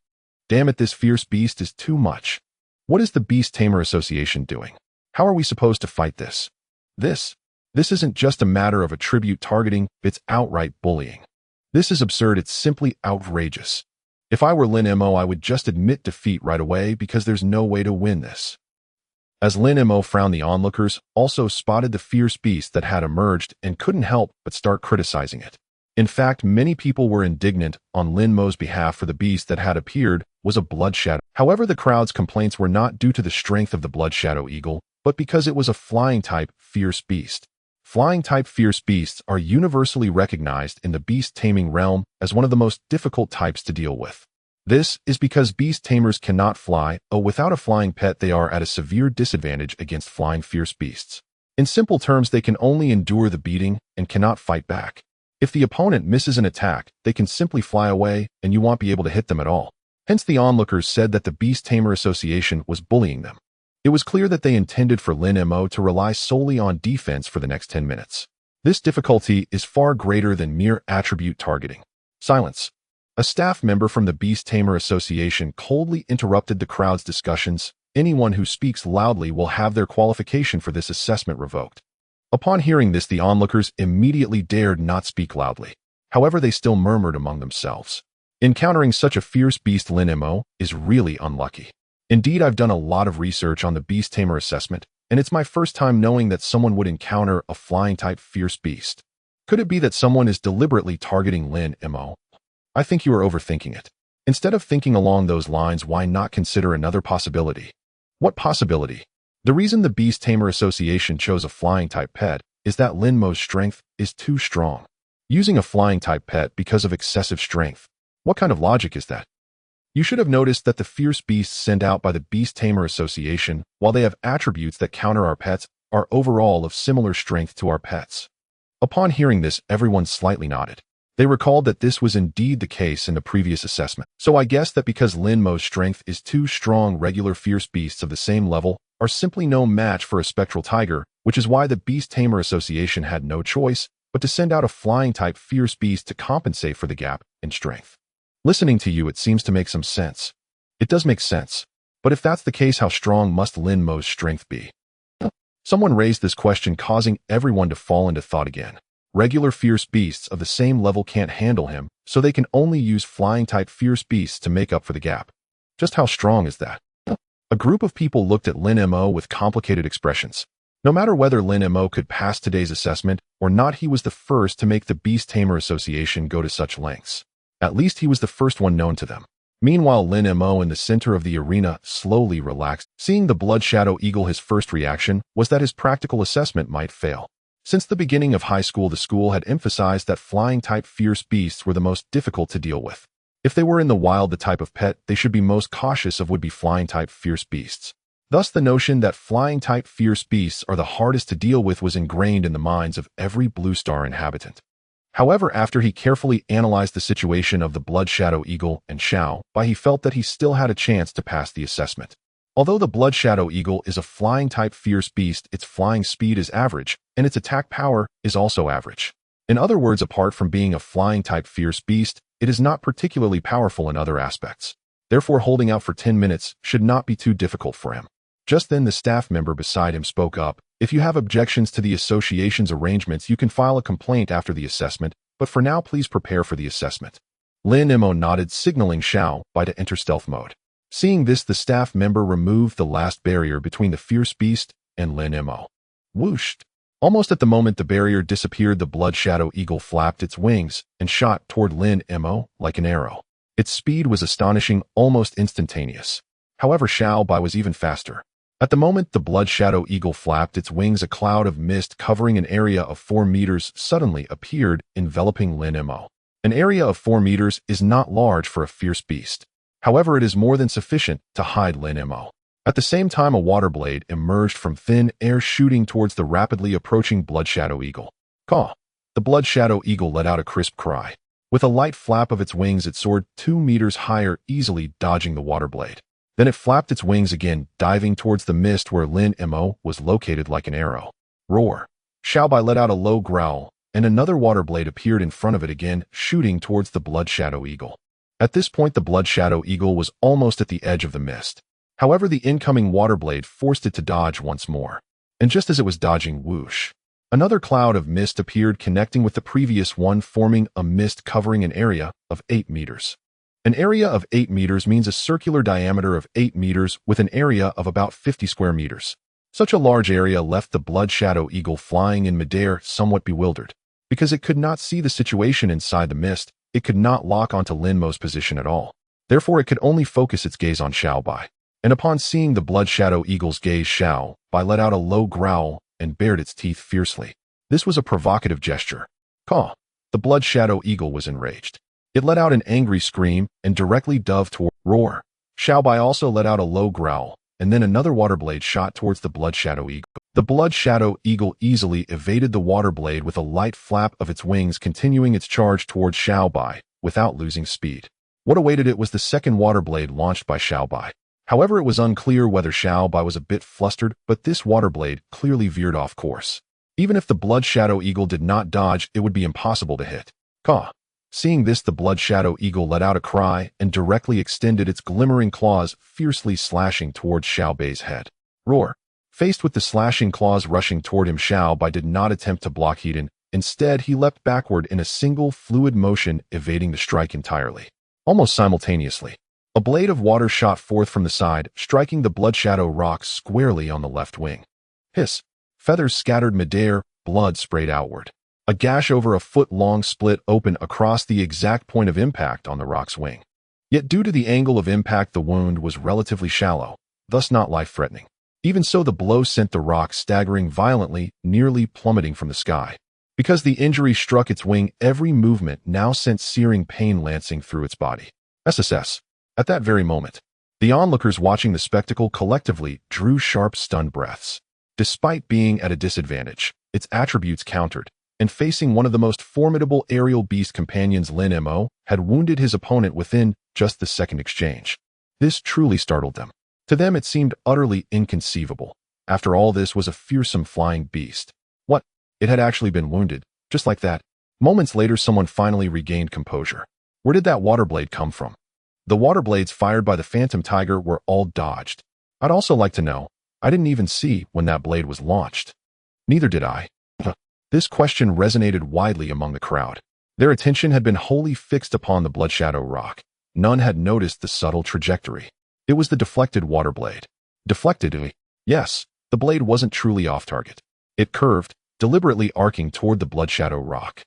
Speaker 1: Damn it, this fierce beast is too much. What is the Beast Tamer Association doing? How are we supposed to fight this? This isn't just a matter of attribute targeting, it's outright bullying. This is absurd, it's simply outrageous. If I were Lin Mo, I would just admit defeat right away because there's no way to win this. As Lin Mo frowned, the onlookers also spotted the fierce beast that had emerged and couldn't help but start criticizing it. In fact, many people were indignant on Lin Mo's behalf, for the beast that had appeared was a blood shadow. However, the crowd's complaints were not due to the strength of the blood shadow eagle, but because it was a flying-type fierce beast. Flying-type fierce beasts are universally recognized in the beast taming realm as one of the most difficult types to deal with. This is because beast tamers cannot fly, without a flying pet they are at a severe disadvantage against flying fierce beasts. In simple terms, they can only endure the beating and cannot fight back. If the opponent misses an attack, they can simply fly away and you won't be able to hit them at all. Hence, the onlookers said that the Beast Tamer Association was bullying them. It was clear that they intended for Lin Mo to rely solely on defense for the next 10 minutes. This difficulty is far greater than mere attribute targeting. Silence. A staff member from the Beast Tamer Association coldly interrupted the crowd's discussions. Anyone who speaks loudly will have their qualification for this assessment revoked. Upon hearing this, the onlookers immediately dared not speak loudly. However, they still murmured among themselves. Encountering such a fierce beast, Lin Mo is really unlucky. Indeed, I've done a lot of research on the Beast Tamer assessment, and it's my first time knowing that someone would encounter a flying-type fierce beast. Could it be that someone is deliberately targeting Lin Mo? I think you are overthinking it. Instead of thinking along those lines, why not consider another possibility? What possibility? The reason the Beast Tamer Association chose a flying-type pet is that Lin Mo's strength is too strong. Using a flying-type pet because of excessive strength. What kind of logic is that? You should have noticed that the fierce beasts sent out by the Beast Tamer Association, while they have attributes that counter our pets, are overall of similar strength to our pets. Upon hearing this, everyone slightly nodded. They recalled that this was indeed the case in the previous assessment. So I guess that because Lin Mo's strength is too strong, regular fierce beasts of the same level are simply no match for a spectral tiger, which is why the Beast Tamer Association had no choice but to send out a flying-type fierce beast to compensate for the gap in strength. Listening to you, it seems to make some sense. It does make sense. But if that's the case, how strong must Lin Mo's strength be? Someone raised this question, causing everyone to fall into thought again. Regular fierce beasts of the same level can't handle him, so they can only use flying-type fierce beasts to make up for the gap. Just how strong is that? A group of people looked at Lin Mo with complicated expressions. No matter whether Lin Mo could pass today's assessment or not, he was the first to make the Beast Tamer Association go to such lengths. At least he was the first one known to them. Meanwhile, Lin Mo in the center of the arena slowly relaxed. Seeing the Blood Shadow Eagle, his first reaction was that his practical assessment might fail. Since the beginning of high school, the school had emphasized that flying-type fierce beasts were the most difficult to deal with. If they were in the wild, the type of pet they should be most cautious of would be flying-type fierce beasts. Thus, the notion that flying-type fierce beasts are the hardest to deal with was ingrained in the minds of every Blue Star inhabitant. However, after he carefully analyzed the situation of the Blood Shadow Eagle and Xiao Bai, he felt that he still had a chance to pass the assessment. Although the Blood Shadow Eagle is a flying-type fierce beast, its flying speed is average, and its attack power is also average. In other words, apart from being a flying-type fierce beast, it is not particularly powerful in other aspects. Therefore, holding out for 10 minutes should not be too difficult for him. Just then, the staff member beside him spoke up. If you have objections to the association's arrangements, you can file a complaint after the assessment, but for now, please prepare for the assessment. Lin Mo nodded, signaling Xiao Bai to enter stealth mode. Seeing this, the staff member removed the last barrier between the fierce beast and Lin Mo. Whooshed. Almost at the moment the barrier disappeared, the Blood Shadow Eagle flapped its wings and shot toward Lin Mo like an arrow. Its speed was astonishing, almost instantaneous. However, Xiao Bai was even faster. At the moment the Blood Shadow Eagle flapped its wings, a cloud of mist covering an area of 4 meters suddenly appeared, enveloping Lin Mo. An area of 4 meters is not large for a fierce beast. However, it is more than sufficient to hide Lin Mo. At the same time, a water blade emerged from thin air, shooting towards the rapidly approaching Blood Shadow Eagle. Caw! The Blood Shadow Eagle let out a crisp cry. With a light flap of its wings, it soared 2 meters higher, easily dodging the water blade. Then it flapped its wings again, diving towards the mist where Lin Mo was located like an arrow. Roar! Xiaobai let out a low growl, and another water blade appeared in front of it again, shooting towards the Blood Shadow Eagle. At this point, the Blood Shadow Eagle was almost at the edge of the mist. However, the incoming water blade forced it to dodge once more. And just as it was dodging, whoosh! Another cloud of mist appeared, connecting with the previous one, forming a mist covering an area of 8 meters. An area of 8 meters means a circular diameter of 8 meters with an area of about 50 square meters. Such a large area left the Blood Shadow Eagle flying in midair, somewhat bewildered. Because it could not see the situation inside the mist, it could not lock onto Lin Mo's position at all. Therefore, it could only focus its gaze on Xiaobai. And upon seeing the Blood Shadow Eagle's gaze, Xiaobai let out a low growl and bared its teeth fiercely. This was a provocative gesture. Caw! The Blood Shadow Eagle was enraged. It let out an angry scream and directly dove toward Roar. Xiaobai also let out a low growl, and then another water blade shot towards the Blood Shadow Eagle. The Blood Shadow Eagle easily evaded the water blade with a light flap of its wings, continuing its charge towards Xiaobai without losing speed. What awaited it was the second water blade launched by Xiaobai. However, it was unclear whether Xiaobai was a bit flustered, but this water blade clearly veered off course. Even if the Blood Shadow Eagle did not dodge, it would be impossible to hit. Caw! Seeing this, the Blood Shadow Eagle let out a cry and directly extended its glimmering claws, fiercely slashing towards Xiaobai's head. Roar! Faced with the slashing claws rushing toward him, Xiaobai did not attempt to block Hedon. Instead, he leapt backward in a single fluid motion, evading the strike entirely. Almost simultaneously, a blade of water shot forth from the side, striking the Blood Shadow rock squarely on the left wing. Hiss! Feathers scattered midair, blood sprayed outward. A gash over a foot long split open across the exact point of impact on the rock's wing. Yet due to the angle of impact, the wound was relatively shallow, thus not life-threatening. Even so, the blow sent the rock staggering violently, nearly plummeting from the sky. Because the injury struck its wing, every movement now sent searing pain lancing through its body. SSS. At that very moment, the onlookers watching the spectacle collectively drew sharp, stunned breaths. Despite being at a disadvantage, its attributes countered, and facing one of the most formidable aerial beast companions, Lin Mo had wounded his opponent within just the second exchange. This truly startled them. To them, it seemed utterly inconceivable. After all, this was a fearsome flying beast. What? It had actually been wounded, just like that. Moments later, someone finally regained composure. Where did that water blade come from? The water blades fired by the Phantom Tiger were all dodged. I'd also like to know. I didn't even see when that blade was launched. Neither did I. This question resonated widely among the crowd. Their attention had been wholly fixed upon the Blood Shadow rock. None had noticed the subtle trajectory. It was the deflected water blade. Deflected? Yes, the blade wasn't truly off target. It curved, deliberately arcing toward the Blood Shadow rock.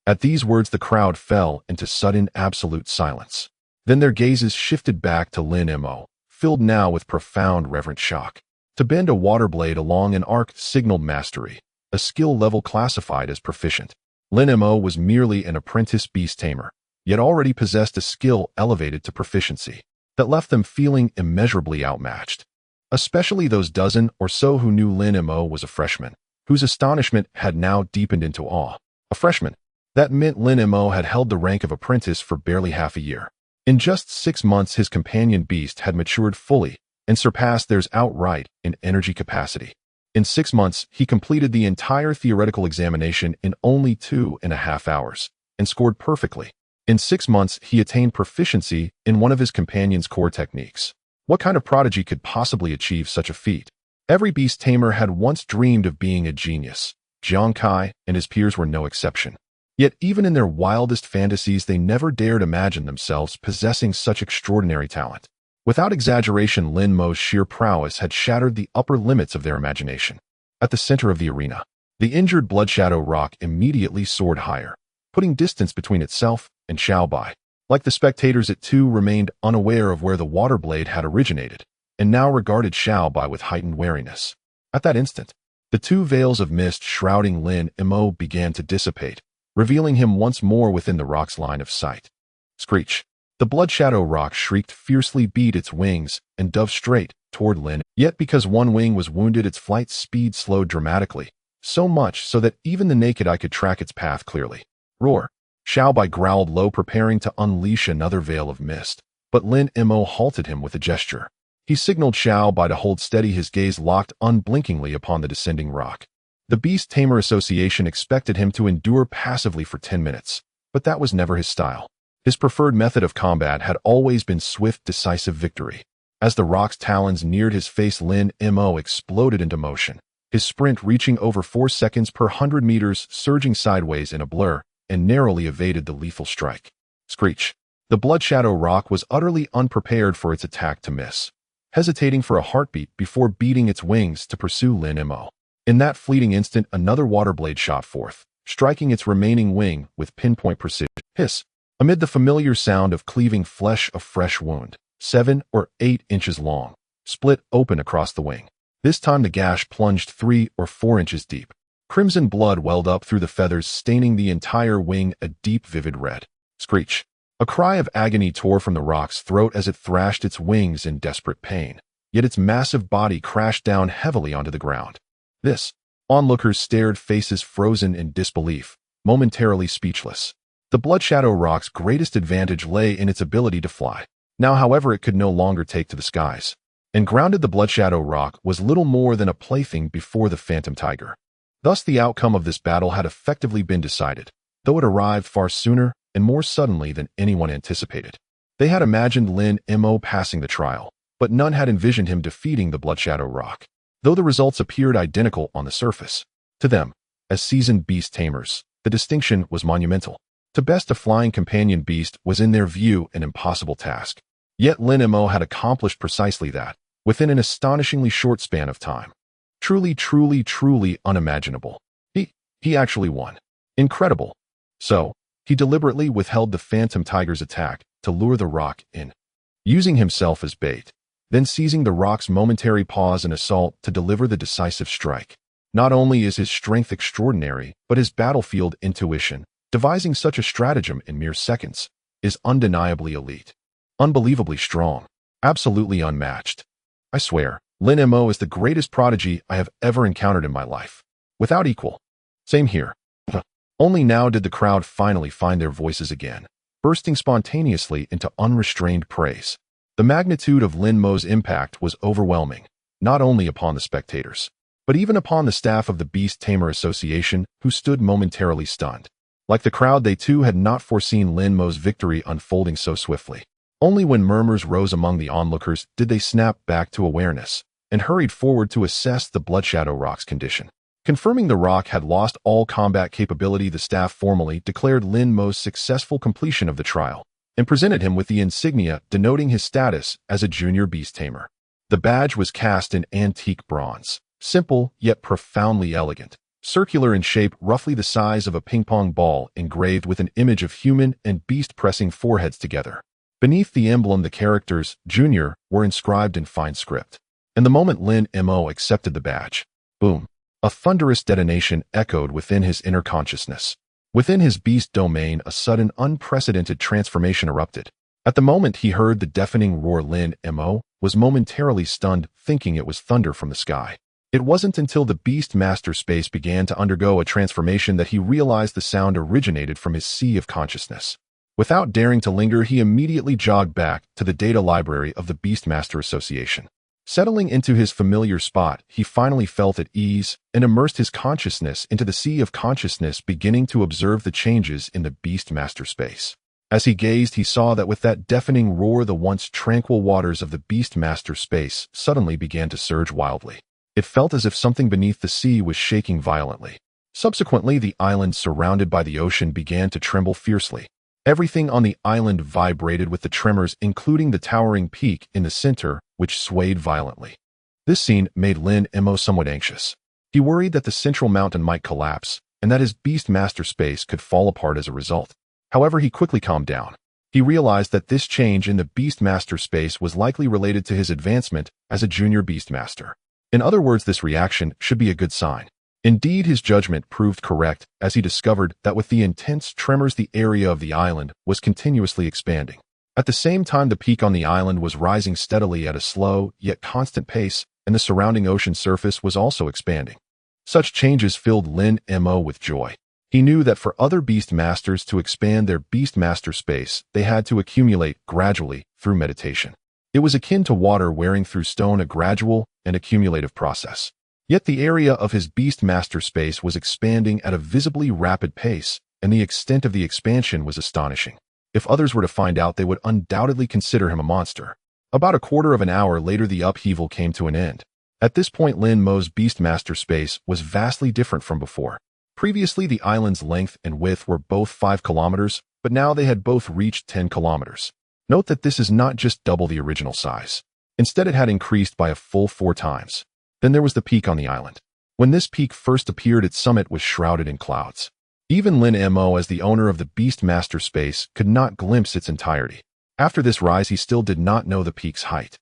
Speaker 1: At these words, the crowd fell into sudden absolute silence. Then their gazes shifted back to Lin Mo, filled now with profound reverent shock. To bend a water blade along an arc signaled mastery, a skill level classified as proficient. Lin Mo was merely an apprentice beast tamer, yet already possessed a skill elevated to proficiency that left them feeling immeasurably outmatched. Especially those dozen or so who knew Lin Mo was a freshman, whose astonishment had now deepened into awe. A freshman. That meant Lin Mo had held the rank of apprentice for barely half a year. In just 6 months, his companion beast had matured fully and surpassed theirs outright in energy capacity. In 6 months, he completed the entire theoretical examination in only 2.5 hours and scored perfectly. In 6 months, he attained proficiency in one of his companion's core techniques. What kind of prodigy could possibly achieve such a feat? Every beast tamer had once dreamed of being a genius. Jiang Kai and his peers were no exception. Yet even in their wildest fantasies, they never dared imagine themselves possessing such extraordinary talent. Without exaggeration, Lin Mo's sheer prowess had shattered the upper limits of their imagination. At the center of the arena, the injured Blood Shadow rock immediately soared higher, putting distance between itself and Xiaobai. Like the spectators, it too remained unaware of where the water blade had originated, and now regarded Xiaobai with heightened wariness. At that instant, the 2 veils of mist shrouding Lin Mo began to dissipate, revealing him once more within the rock's line of sight. Screech! The Blood Shadow rock shrieked, fiercely beat its wings, and dove straight toward Lin. Yet because one wing was wounded, its flight speed slowed dramatically, so much so that even the naked eye could track its path clearly. Roar! Xiaobai growled low, preparing to unleash another veil of mist, but Lin Mo halted him with a gesture. He signaled Xiao Bai to hold steady, his gaze locked unblinkingly upon the descending rock. The Beast Tamer Association expected him to endure passively for 10 minutes, but that was never his style. His preferred method of combat had always been swift, decisive victory. As the rock's talons neared his face, Lin Mo exploded into motion, his sprint reaching over 4 seconds per 100 meters, surging sideways in a blur, and narrowly evaded the lethal strike. Screech. The Blood Shadow rock was utterly unprepared for its attack to miss, hesitating for a heartbeat before beating its wings to pursue Lin Mo. In that fleeting instant, another water blade shot forth, striking its remaining wing with pinpoint precision. Hiss. Amid the familiar sound of cleaving flesh, a fresh wound, 7 or 8 inches long, split open across the wing. This time the gash plunged 3 or 4 inches deep. Crimson blood welled up through the feathers, staining the entire wing a deep, vivid red. Screech. A cry of agony tore from the rock's throat as it thrashed its wings in desperate pain, yet its massive body crashed down heavily onto the ground. This. Onlookers stared, faces frozen in disbelief, momentarily speechless. The Blood Shadow rock's greatest advantage lay in its ability to fly. Now, however, it could no longer take to the skies. And grounded, the Blood Shadow rock was little more than a plaything before the Phantom Tiger. Thus, the outcome of this battle had effectively been decided, though it arrived far sooner and more suddenly than anyone anticipated. They had imagined Lin Mo passing the trial, but none had envisioned him defeating the Blood Shadow rock, though the results appeared identical on the surface. To them, as seasoned beast tamers, the distinction was monumental. To best a flying companion beast was in their view an impossible task. Yet Lin Mo had accomplished precisely that, within an astonishingly short span of time. Truly, truly, truly unimaginable. He actually won. Incredible. So, he deliberately withheld the Phantom Tiger's attack to lure the rock in, using himself as bait, then seizing the rock's momentary pause and assault to deliver the decisive strike. Not only is his strength extraordinary, but his battlefield intuition, devising such a stratagem in mere seconds, is undeniably elite. Unbelievably strong. Absolutely unmatched. I swear, Lin Mo is the greatest prodigy I have ever encountered in my life. Without equal. Same here. Only now did the crowd finally find their voices again, bursting spontaneously into unrestrained praise. The magnitude of Lin Mo's impact was overwhelming, not only upon the spectators, but even upon the staff of the Beast Tamer Association, who stood momentarily stunned. Like the crowd, they too had not foreseen Lin Mo's victory unfolding so swiftly. Only when murmurs rose among the onlookers did they snap back to awareness and hurried forward to assess the Blood Shadow rock's condition. Confirming the rock had lost all combat capability, the staff formally declared Lin Mo's successful completion of the trial and presented him with the insignia denoting his status as a junior beast tamer. The badge was cast in antique bronze, simple yet profoundly elegant, circular in shape, roughly the size of a ping-pong ball, engraved with an image of human and beast pressing foreheads together. Beneath the emblem, the characters "Junior" were inscribed in fine script. And the moment Lin Mo accepted the badge, boom, a thunderous detonation echoed within his inner consciousness. Within his beast domain, a sudden, unprecedented transformation erupted. At the moment he heard the deafening roar, Lin Mo was momentarily stunned, thinking it was thunder from the sky. It wasn't until the Beast Master Space began to undergo a transformation that he realized the sound originated from his sea of consciousness. Without daring to linger, he immediately jogged back to the data library of the Beastmaster Association. Settling into his familiar spot, he finally felt at ease and immersed his consciousness into the sea of consciousness, beginning to observe the changes in the Beastmaster Space. As he gazed, he saw that with that deafening roar, the once tranquil waters of the Beastmaster Space suddenly began to surge wildly. It felt as if something beneath the sea was shaking violently. Subsequently, the island surrounded by the ocean began to tremble fiercely. Everything on the island vibrated with the tremors, including the towering peak in the center, which swayed violently. This scene made Lin Mo somewhat anxious. He worried that the central mountain might collapse, and that his Beastmaster Space could fall apart as a result. However, he quickly calmed down. He realized that this change in the Beastmaster Space was likely related to his advancement as a junior Beastmaster. In other words, this reaction should be a good sign. Indeed, his judgment proved correct as he discovered that with the intense tremors, the area of the island was continuously expanding. At the same time, the peak on the island was rising steadily at a slow yet constant pace, and the surrounding ocean surface was also expanding. Such changes filled Lin Mo with joy. He knew that for other Beast Masters to expand their Beastmaster Space, they had to accumulate gradually through meditation. It was akin to water wearing through stone, a gradual and accumulative process. Yet the area of his Beastmaster space was expanding at a visibly rapid pace, and the extent of the expansion was astonishing. If others were to find out, they would undoubtedly consider him a monster. About a quarter of an hour later, the upheaval came to an end. At this point, Lin Mo's Beastmaster space was vastly different from before. Previously, the island's length and width were both 5 kilometers, but now they had both reached 10 kilometers. Note that this is not just double the original size. Instead, it had increased by a full 4 times. Then there was the peak on the island. When this peak first appeared, its summit was shrouded in clouds. Even Lin Mo, as the owner of the Beastmaster space, could not glimpse its entirety. After this rise, he still did not know the peak's height.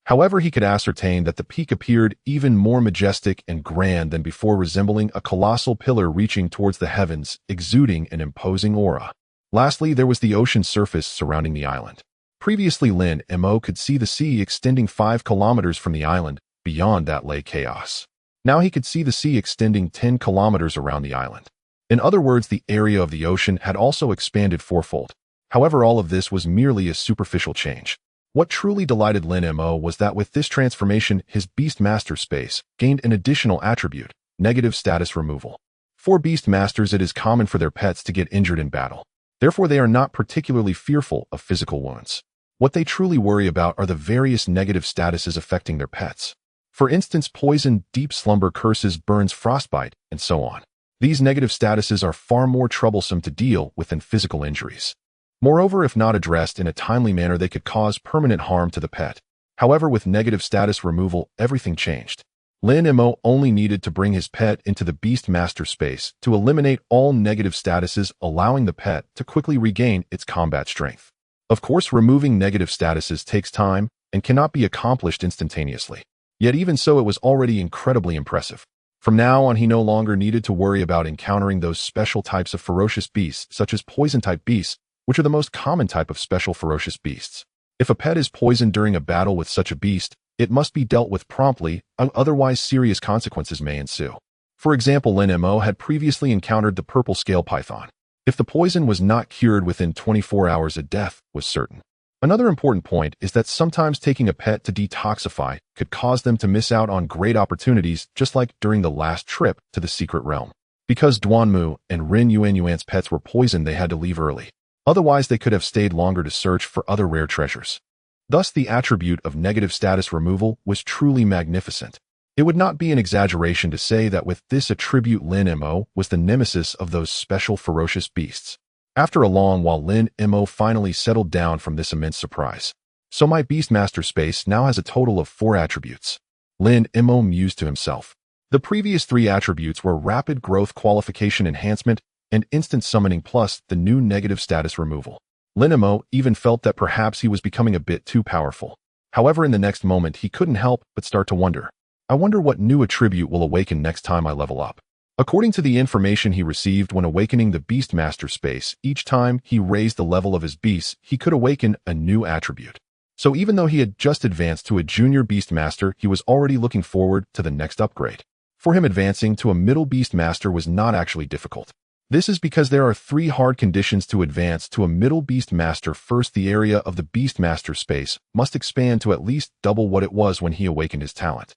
Speaker 1: However, he could ascertain that the peak appeared even more majestic and grand than before, resembling a colossal pillar reaching towards the heavens, exuding an imposing aura. Lastly, there was the ocean surface surrounding the island. Previously, Lin Mo could see the sea extending 5 kilometers from the island. Beyond that lay chaos. Now he could see the sea extending 10 kilometers around the island. In other words, the area of the ocean had also expanded fourfold. However, all of this was merely a superficial change. What truly delighted Lin Mo was that with this transformation, his Beastmaster space gained an additional attribute: negative status removal. For Beastmasters, it is common for their pets to get injured in battle. Therefore, they are not particularly fearful of physical wounds. What they truly worry about are the various negative statuses affecting their pets. For instance, poison, deep slumber, curses, burns, frostbite, and so on. These negative statuses are far more troublesome to deal with than physical injuries. Moreover, if not addressed in a timely manner, they could cause permanent harm to the pet. However, with negative status removal, everything changed. Lin Mo only needed to bring his pet into the Beastmaster space to eliminate all negative statuses, allowing the pet to quickly regain its combat strength. Of course, removing negative statuses takes time and cannot be accomplished instantaneously. Yet even so, it was already incredibly impressive. From now on, he no longer needed to worry about encountering those special types of ferocious beasts, such as poison-type beasts, which are the most common type of special ferocious beasts. If a pet is poisoned during a battle with such a beast, it must be dealt with promptly, otherwise serious consequences may ensue. For example, Lin Mo had previously encountered the purple scale python. If the poison was not cured within 24 hours, a death was certain. Another important point is that sometimes taking a pet to detoxify could cause them to miss out on great opportunities, just like during the last trip to the secret realm. Because Duanmu and Rin Yuanyuan's pets were poisoned, they had to leave early. Otherwise, they could have stayed longer to search for other rare treasures. Thus, the attribute of negative status removal was truly magnificent. It would not be an exaggeration to say that with this attribute, Lin Mo was the nemesis of those special ferocious beasts. After a long while, Lin Mo finally settled down from this immense surprise. So my Beastmaster space now has a total of 4 attributes. Lin Mo mused to himself. The previous 3 attributes were rapid growth, qualification enhancement, and instant summoning, plus the new negative status removal. Lin Mo even felt that perhaps he was becoming a bit too powerful. However, in the next moment, he couldn't help but start to wonder. I wonder what new attribute will awaken next time I level up. According to the information he received when awakening the Beastmaster space, each time he raised the level of his beasts, he could awaken a new attribute. So even though he had just advanced to a junior Beastmaster, he was already looking forward to the next upgrade. For him, advancing to a middle Beastmaster was not actually difficult. This is because there are 3 hard conditions to advance to a middle Beastmaster. First, the area of the Beastmaster space must expand to at least double what it was when he awakened his talent.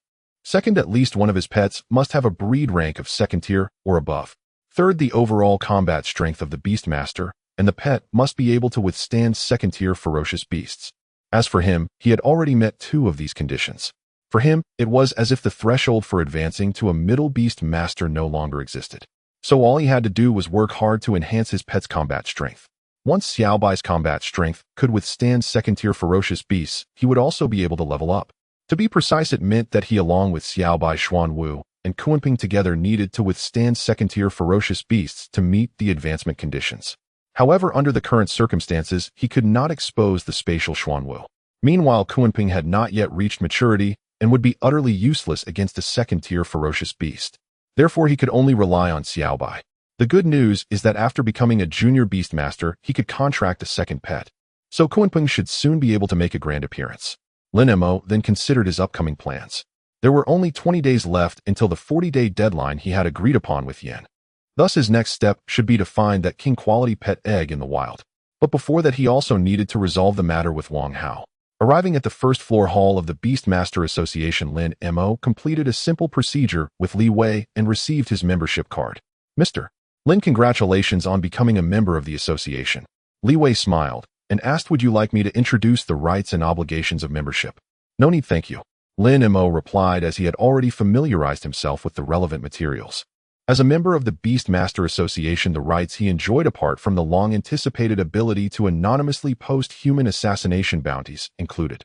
Speaker 1: Second, at least one of his pets must have a breed rank of 2nd tier or above. Third, the overall combat strength of the Beastmaster and the pet must be able to withstand 2nd tier ferocious beasts. As for him, he had already met 2 of these conditions. For him, it was as if the threshold for advancing to a middle Beastmaster no longer existed. So all he had to do was work hard to enhance his pet's combat strength. Once Xiaobai's combat strength could withstand 2nd tier ferocious beasts, he would also be able to level up. To be precise, it meant that he, along with Xiaobai, Xuanwu, and Kunping together, needed to withstand 2nd tier ferocious beasts to meet the advancement conditions. However, under the current circumstances, he could not expose the spatial Xuanwu. Meanwhile, Kunping had not yet reached maturity and would be utterly useless against a 2nd tier ferocious beast. Therefore, he could only rely on Xiaobai. The good news is that after becoming a junior Beastmaster, he could contract a 2nd pet. So Kunping should soon be able to make a grand appearance. Lin Mo then considered his upcoming plans. There were only 20 days left until the 40-day deadline he had agreed upon with Yin. Thus, his next step should be to find that king-quality pet egg in the wild. But before that, he also needed to resolve the matter with Wang Hao. Arriving at the first-floor hall of the Beastmaster Association, Lin Mo completed a simple procedure with Li Wei and received his membership card. Mr. Lin, congratulations on becoming a member of the association. Li Wei smiled and asked, would you like me to introduce the rights and obligations of membership? No need, thank you. Lin Mo replied, as he had already familiarized himself with the relevant materials. As a member of the Beastmaster Association, the rights he enjoyed apart from the long-anticipated ability to anonymously post human assassination bounties included.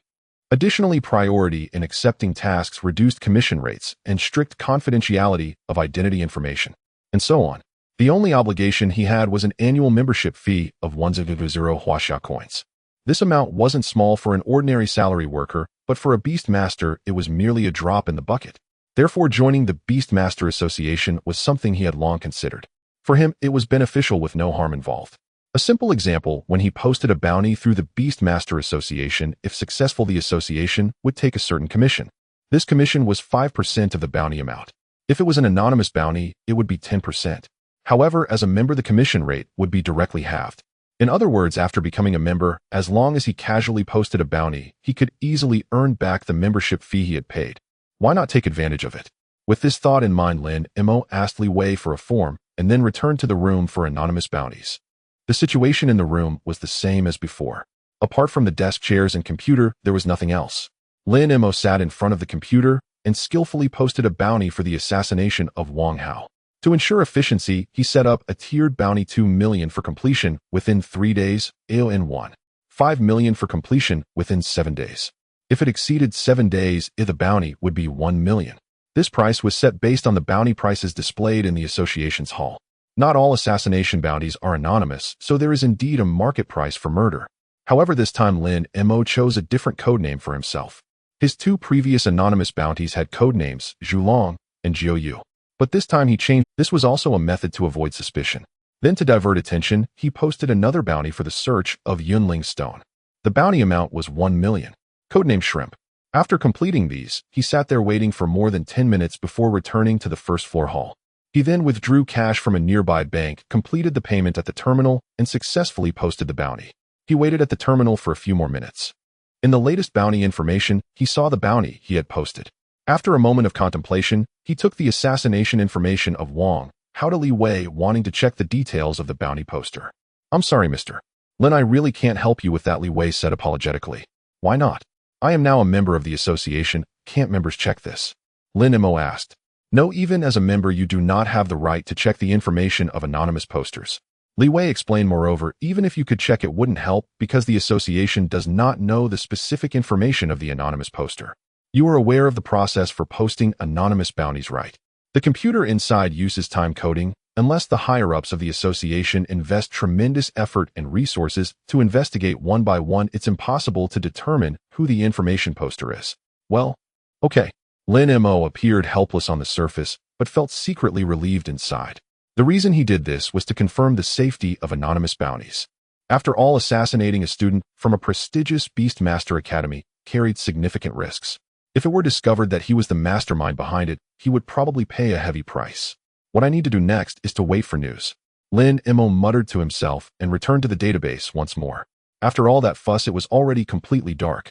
Speaker 1: Additionally, priority in accepting tasks, reduced commission rates, and strict confidentiality of identity information, and so on. The only obligation he had was an annual membership fee of 100 Huaxia coins. This amount wasn't small for an ordinary salary worker, but for a Beastmaster, it was merely a drop in the bucket. Therefore, joining the Beastmaster Association was something he had long considered. For him, it was beneficial with no harm involved. A simple example, when he posted a bounty through the Beastmaster Association, if successful, the association would take a certain commission. This commission was 5% of the bounty amount. If it was an anonymous bounty, it would be 10%. However, as a member, the commission rate would be directly halved. In other words, after becoming a member, as long as he casually posted a bounty, he could easily earn back the membership fee he had paid. Why not take advantage of it? With this thought in mind, Lin Mo asked Li Wei for a form and then returned to the room for anonymous bounties. The situation in the room was the same as before. Apart from the desk, chairs, and computer, there was nothing else. Lin Mo sat in front of the computer and skillfully posted a bounty for the assassination of Wang Hao. To ensure efficiency, he set up a tiered bounty: 2 million for completion within 3 days, AON1. 5 million for completion within 7 days. If it exceeded 7 days, the bounty would be 1 million. This price was set based on the bounty prices displayed in the association's hall. Not all assassination bounties are anonymous, so there is indeed a market price for murder. However, this time Lin Mo chose a different codename for himself. His 2 previous anonymous bounties had codenames Zhulong and Jiuyu. But this time he changed. This was also a method to avoid suspicion. Then, to divert attention, he posted another bounty for the search of Yunling Stone. The bounty amount was 1 million. Codename Shrimp. After completing these, he sat there waiting for more than 10 minutes before returning to the first-floor hall. He then withdrew cash from a nearby bank, completed the payment at the terminal, and successfully posted the bounty. He waited at the terminal for a few more minutes. In the latest bounty information, he saw the bounty he had posted. After a moment of contemplation, he took the assassination information of Wang Hao to Li Wei, wanting to check the details of the bounty poster. I'm sorry, Mr. Lin, I really can't help you with that, Li Wei said apologetically. Why not? I am now a member of the association. Can't members check this? Lin Mo asked. No, even as a member, you do not have the right to check the information of anonymous posters. Li Wei explained, moreover, even if you could check, it wouldn't help because the association does not know the specific information of the anonymous poster. You are aware of the process for posting anonymous bounties, right? The computer inside uses time coding. Unless the higher-ups of the association invest tremendous effort and resources to investigate one by one, it's impossible to determine who the information poster is. Well, okay. Lin Mo appeared helpless on the surface, but felt secretly relieved inside. The reason he did this was to confirm the safety of anonymous bounties. After all, assassinating a student from a prestigious Beastmaster Academy carried significant risks. If it were discovered that he was the mastermind behind it, he would probably pay a heavy price. What I need to do next is to wait for news. Lin Mo muttered to himself and returned to the database once more. After all that fuss, it was already completely dark.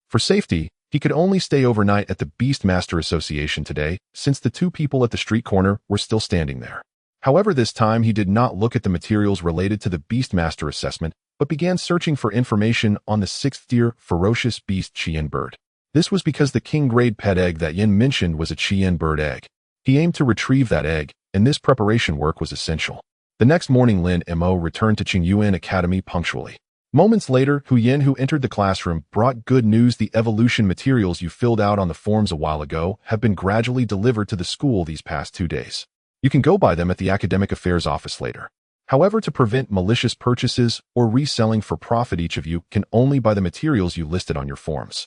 Speaker 1: For safety, he could only stay overnight at the Beastmaster Association today, since the 2 people at the street corner were still standing there. However, this time he did not look at the materials related to the Beastmaster assessment, but began searching for information on the 6th-tier ferocious beast Chien bird. This was because the king-grade pet egg that Yin mentioned was a Chien bird egg. He aimed to retrieve that egg, and this preparation work was essential. The next morning, Lin Mo returned to Qingyuan Academy punctually. Moments later, Hu Yin, who entered the classroom, brought good news. The evolution materials you filled out on the forms a while ago have been gradually delivered to the school these past 2 days. You can go buy them at the Academic Affairs office later. However, to prevent malicious purchases or reselling for profit, each of you can only buy the materials you listed on your forms.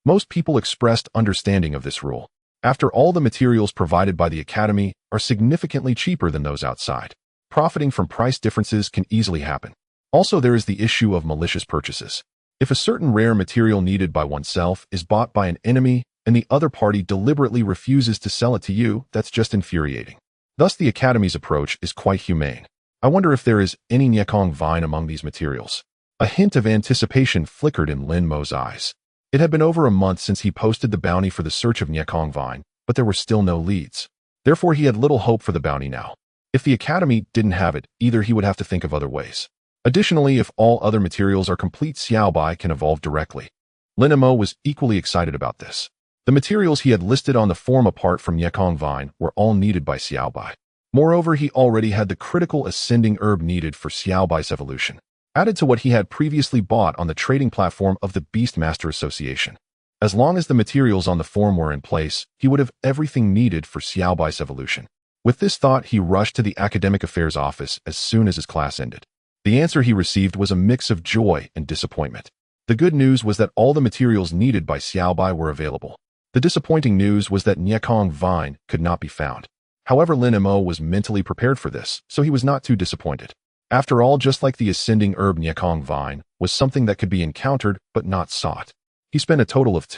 Speaker 1: Most people expressed understanding of this rule. After all, the materials provided by the Academy are significantly cheaper than those outside. Profiting from price differences can easily happen. Also, there is the issue of malicious purchases. If a certain rare material needed by oneself is bought by an enemy and the other party deliberately refuses to sell it to you, that's just infuriating. Thus, the Academy's approach is quite humane. I wonder if there is any Niekong vine among these materials. A hint of anticipation flickered in Lin Mo's eyes. It had been over a month since he posted the bounty for the search of Nyekong Vine, but there were still no leads. Therefore, he had little hope for the bounty now. If the Academy didn't have it, either he would have to think of other ways. Additionally, if all other materials are complete, Xiaobai can evolve directly. Lin Mo was equally excited about this. The materials he had listed on the form apart from Nyekong Vine were all needed by Xiaobai. Moreover, he already had the critical ascending herb needed for Xiaobai's evolution, added to what he had previously bought on the trading platform of the Beastmaster Association. As long as the materials on the form were in place, he would have everything needed for Xiaobai's evolution. With this thought, he rushed to the Academic Affairs office as soon as his class ended. The answer he received was a mix of joy and disappointment. The good news was that all the materials needed by Xiaobai were available. The disappointing news was that Nyekong Vine could not be found. However, Lin Mo was mentally prepared for this, so he was not too disappointed. After all, just like the ascending herb, Nyekong Vine was something that could be encountered but not sought. He spent a total of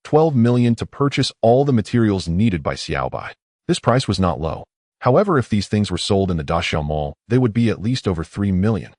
Speaker 1: 12 million to purchase all the materials needed by Xiaobai. This price was not low. However, if these things were sold in the Daxiao Mall, they would be at least over 3 million.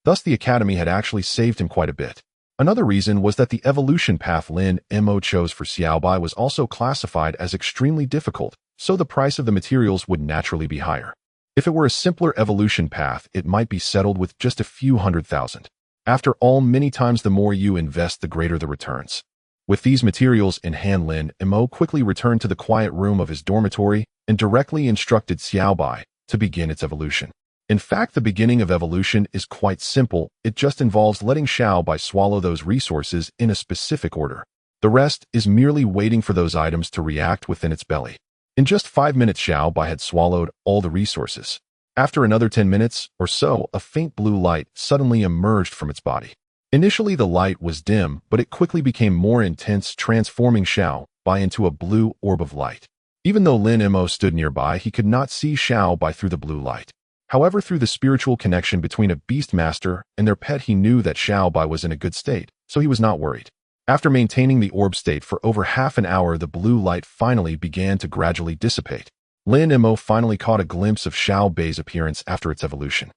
Speaker 1: Thus, the Academy had actually saved him quite a bit. Another reason was that the evolution path Lin Mo chose for Xiaobai was also classified as extremely difficult, so the price of the materials would naturally be higher. If it were a simpler evolution path, it might be settled with just a few 100,000. After all, many times the more you invest, the greater the returns. With these materials in hand, Lin Mo quickly returned to the quiet room of his dormitory and directly instructed Xiaobai to begin its evolution. In fact, the beginning of evolution is quite simple. It just involves letting Xiaobai swallow those resources in a specific order. The rest is merely waiting for those items to react within its belly. In just 5 minutes, Xiaobai had swallowed all the resources. After another 10 minutes or so, a faint blue light suddenly emerged from its body. Initially, the light was dim, but it quickly became more intense, transforming Xiaobai into a blue orb of light. Even though Lin Mo stood nearby, he could not see Xiaobai through the blue light. However, through the spiritual connection between a beastmaster and their pet, he knew that Xiaobai was in a good state, so he was not worried. After maintaining the orb state for over half an hour, the blue light finally began to gradually dissipate. Lin Mo finally caught a glimpse of Xiaobai's appearance after its evolution.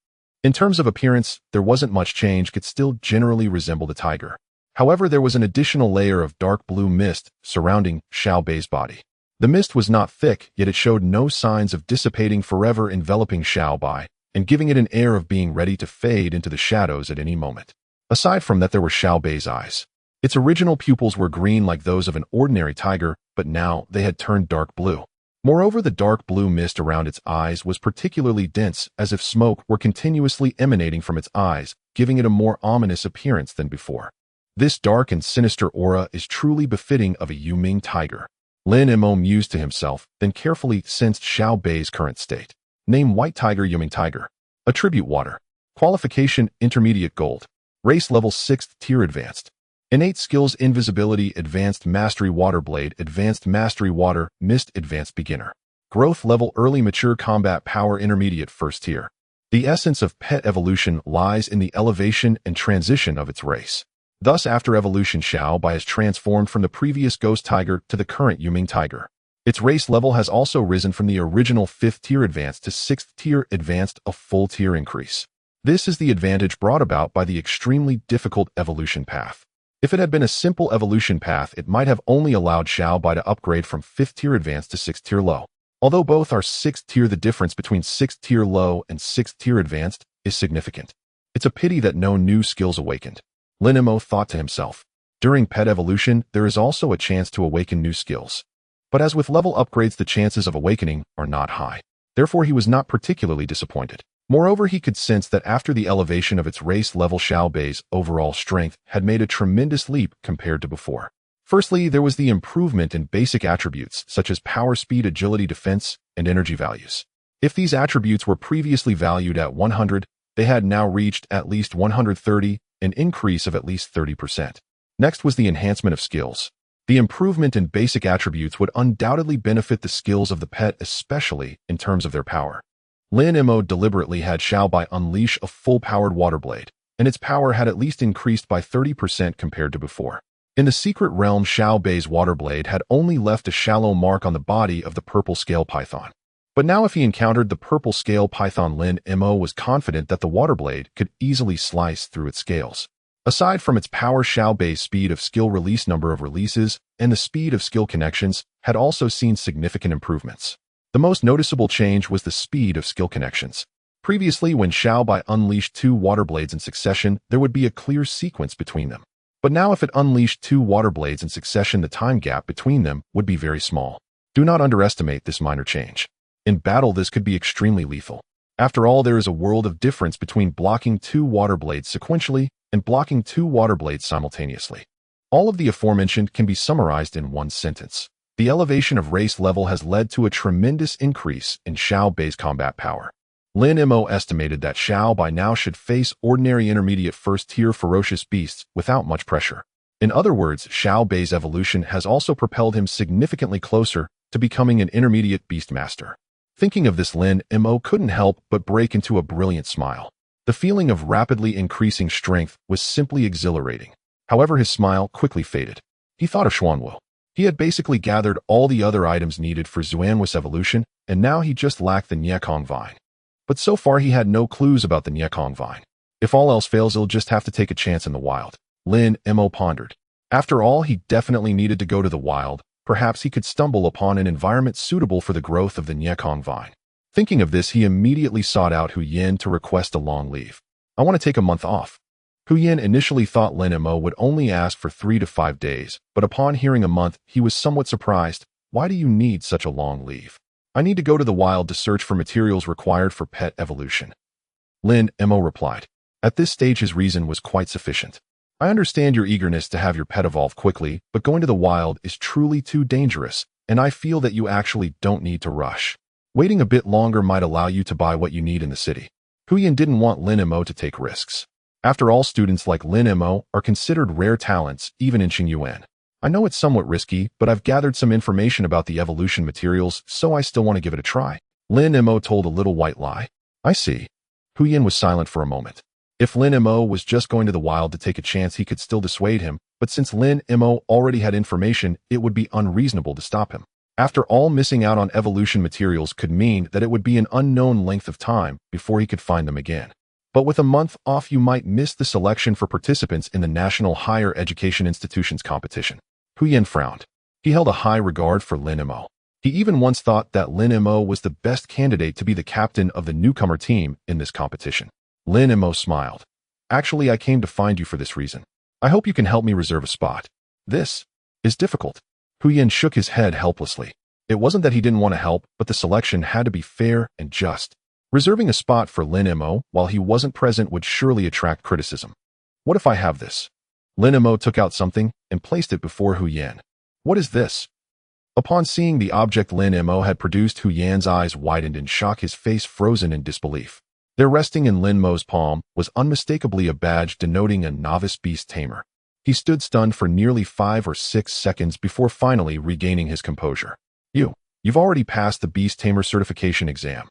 Speaker 1: In terms of appearance, there wasn't much change. It still generally resembled a tiger. However, there was an additional layer of dark blue mist surrounding Xiaobai's body. The mist was not thick, yet it showed no signs of dissipating, forever enveloping Xiaobai and giving it an air of being ready to fade into the shadows at any moment. Aside from that, there were Xiaobai's eyes. Its original pupils were green like those of an ordinary tiger, but now they had turned dark blue. Moreover, the dark blue mist around its eyes was particularly dense, as if smoke were continuously emanating from its eyes, giving it a more ominous appearance than before. This dark and sinister aura is truly befitting of a Yuming tiger. Lin Mo mused to himself, then carefully sensed Xiaobai's current state. Name: White Tiger, Yuming Tiger. Attribute: Water. Qualification: Intermediate Gold. Race level 6th tier Advanced. Innate skills: Invisibility, Advanced Mastery, Water Blade, Advanced Mastery, Water, Mist, Advanced Beginner. Growth level: Early Mature Combat Power, Intermediate 1st tier. The essence of pet evolution lies in the elevation and transition of its race. Thus, after evolution, Xiaobai has transformed from the previous Ghost Tiger to the current Yuming Tiger. Its race level has also risen from the original 5th tier Advanced to 6th tier Advanced, a full tier increase. This is the advantage brought about by the extremely difficult evolution path. If it had been a simple evolution path, it might have only allowed Xiaobai to upgrade from 5th tier Advanced to 6th tier Low. Although both are 6th tier, the difference between 6th tier Low and 6th tier Advanced is significant. It's a pity that no new skills awakened. Lin Mo thought to himself. During pet evolution, there is also a chance to awaken new skills. But as with level upgrades, the chances of awakening are not high. Therefore, he was not particularly disappointed. Moreover, he could sense that after the elevation of its race level, Xiaobai's overall strength had made a tremendous leap compared to before. Firstly, there was the improvement in basic attributes such as power, speed, agility, defense, and energy values. If these attributes were previously valued at 100, they had now reached at least 130, an increase of at least 30%. Next was the enhancement of skills. The improvement in basic attributes would undoubtedly benefit the skills of the pet, especially in terms of their power. Lin Mo deliberately had Xiaobai unleash a full-powered water blade, and its power had at least increased by 30% compared to before. In the secret realm, Xiaobai's water blade had only left a shallow mark on the body of the purple scale python. But now if he encountered the purple scale python, Lin Mo was confident that the water blade could easily slice through its scales. Aside from its power, Xiao-Bei's speed of skill release, number of releases, and the speed of skill connections had also seen significant improvements. The most noticeable change was the speed of skill connections. Previously, when Xiao-Bei unleashed 2 water blades in succession, there would be a clear sequence between them. But now if it unleashed 2 water blades in succession, the time gap between them would be very small. Do not underestimate this minor change. In battle, this could be extremely lethal. After all, there is a world of difference between blocking 2 water blades sequentially and blocking 2 water blades simultaneously. All of the aforementioned can be summarized in one sentence. The elevation of race level has led to a tremendous increase in Xiao-Bei's combat power. Lin Mo estimated that Xiao-Bei now should face ordinary intermediate first-tier ferocious beasts without much pressure. In other words, Xiao-Bei's evolution has also propelled him significantly closer to becoming an intermediate beast master. Thinking of this, Lin Mo couldn't help but break into a brilliant smile. The feeling of rapidly increasing strength was simply exhilarating. However, his smile quickly faded. He thought of Xuanwu. He had basically gathered all the other items needed for Xuanwu's evolution, and now he just lacked the Niekong vine. But so far he had no clues about the Niekong vine. If all else fails, he'll just have to take a chance in the wild. Lin Mo pondered. After all, he definitely needed to go to the wild. Perhaps he could stumble upon an environment suitable for the growth of the Niekong vine. Thinking of this, he immediately sought out Hu Yin to request a long leave. I want to take a month off. Hu Yin initially thought Lin Mo would only ask for 3 to 5 days, but upon hearing a month, he was somewhat surprised. Why do you need such a long leave? I need to go to the wild to search for materials required for pet evolution. Lin Mo replied. At this stage, his reason was quite sufficient. I understand your eagerness to have your pet evolve quickly, but going to the wild is truly too dangerous, and I feel that you actually don't need to rush. Waiting a bit longer might allow you to buy what you need in the city. Hu Yin didn't want Lin Mo to take risks. After all, students like Lin Mo are considered rare talents, even in Qingyuan. I know it's somewhat risky, but I've gathered some information about the evolution materials, so I still want to give it a try. Lin Mo told a little white lie. I see. Hu Yin was silent for a moment. If Lin Mo was just going to the wild to take a chance, he could still dissuade him, but since Lin Mo already had information, it would be unreasonable to stop him. After all, missing out on evolution materials could mean that it would be an unknown length of time before he could find them again. But with a month off, you might miss the selection for participants in the National Higher Education Institutions competition. Hu Yin frowned. He held a high regard for Lin Mo. He even once thought that Lin Mo was the best candidate to be the captain of the newcomer team in this competition. Lin Mo smiled. Actually, I came to find you for this reason. I hope you can help me reserve a spot. This is difficult. Hu Yin shook his head helplessly. It wasn't that he didn't want to help, but the selection had to be fair and just. Reserving a spot for Lin Mo while he wasn't present would surely attract criticism. What if I have this? Lin Mo took out something and placed it before Hu Yin. What is this? Upon seeing the object Lin Mo had produced, Hu Yin's eyes widened in shock, his face frozen in disbelief. There, resting in Lin Mo's palm, was unmistakably a badge denoting a novice beast tamer. He stood stunned for nearly 5 or 6 seconds before finally regaining his composure. You've already passed the beast tamer certification exam.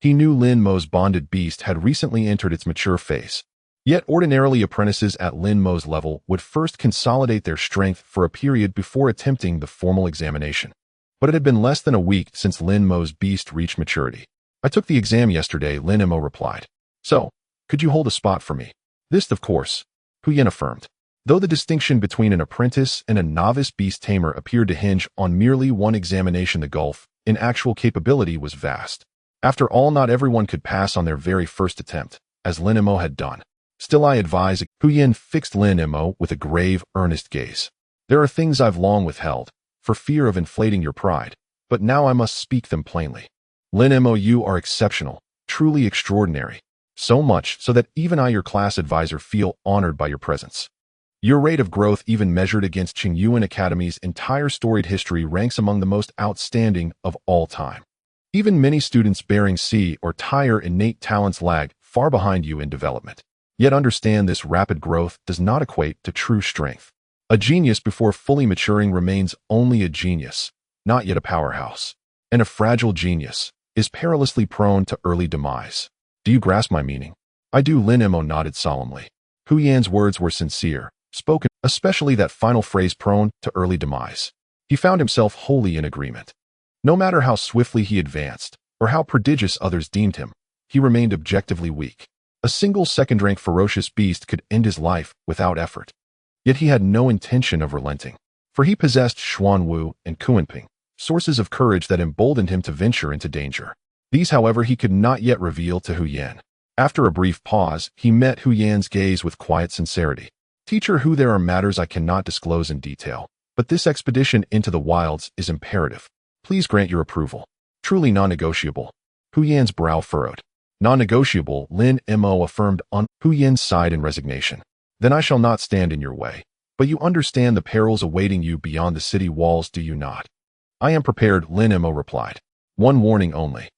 Speaker 1: He knew Lin Mo's bonded beast had recently entered its mature phase. Yet ordinarily apprentices at Lin Mo's level would first consolidate their strength for a period before attempting the formal examination. But it had been less than a week since Lin Mo's beast reached maturity. I took the exam yesterday, Lin Mo replied. So, could you hold a spot for me? This, of course, Hu Yin affirmed. Though the distinction between an apprentice and a novice beast tamer appeared to hinge on merely one examination, the gulf in actual capability was vast. After all, not everyone could pass on their very first attempt, as Lin Mo had done. Still, I advise. Hu Yin fixed Lin Mo with a grave, earnest gaze. There are things I've long withheld, for fear of inflating your pride, but now I must speak them plainly. Lin Mo, you are exceptional, truly extraordinary. So much so that even I, your class advisor, feel honored by your presence. Your rate of growth, even measured against Qingyuan Academy's entire storied history, ranks among the most outstanding of all time. Even many students bearing C or higher innate talents lag far behind you in development. Yet understand, this rapid growth does not equate to true strength. A genius before fully maturing remains only a genius, not yet a powerhouse. And a fragile genius is perilously prone to early demise. Do you grasp my meaning? I do. Lin Mo nodded solemnly. Hu Yan's words were sincere, spoken, especially that final phrase, prone to early demise. He found himself wholly in agreement. No matter how swiftly he advanced, or how prodigious others deemed him, he remained objectively weak. A single second-rank ferocious beast could end his life without effort. Yet he had no intention of relenting, for he possessed Xuanwu and Kuanping, sources of courage that emboldened him to venture into danger. These, however, he could not yet reveal to Hu Yan. After a brief pause, he met Hu Yan's gaze with quiet sincerity. Teacher Hu, there are matters I cannot disclose in detail, but this expedition into the wilds is imperative. Please grant your approval. Truly non-negotiable. Hu Yan's brow furrowed. Non-negotiable, Lin Mo affirmed on Hu Yan's side in resignation. Then I shall not stand in your way. But you understand the perils awaiting you beyond the city walls, do you not? I am prepared, Lin Mo replied. One warning only.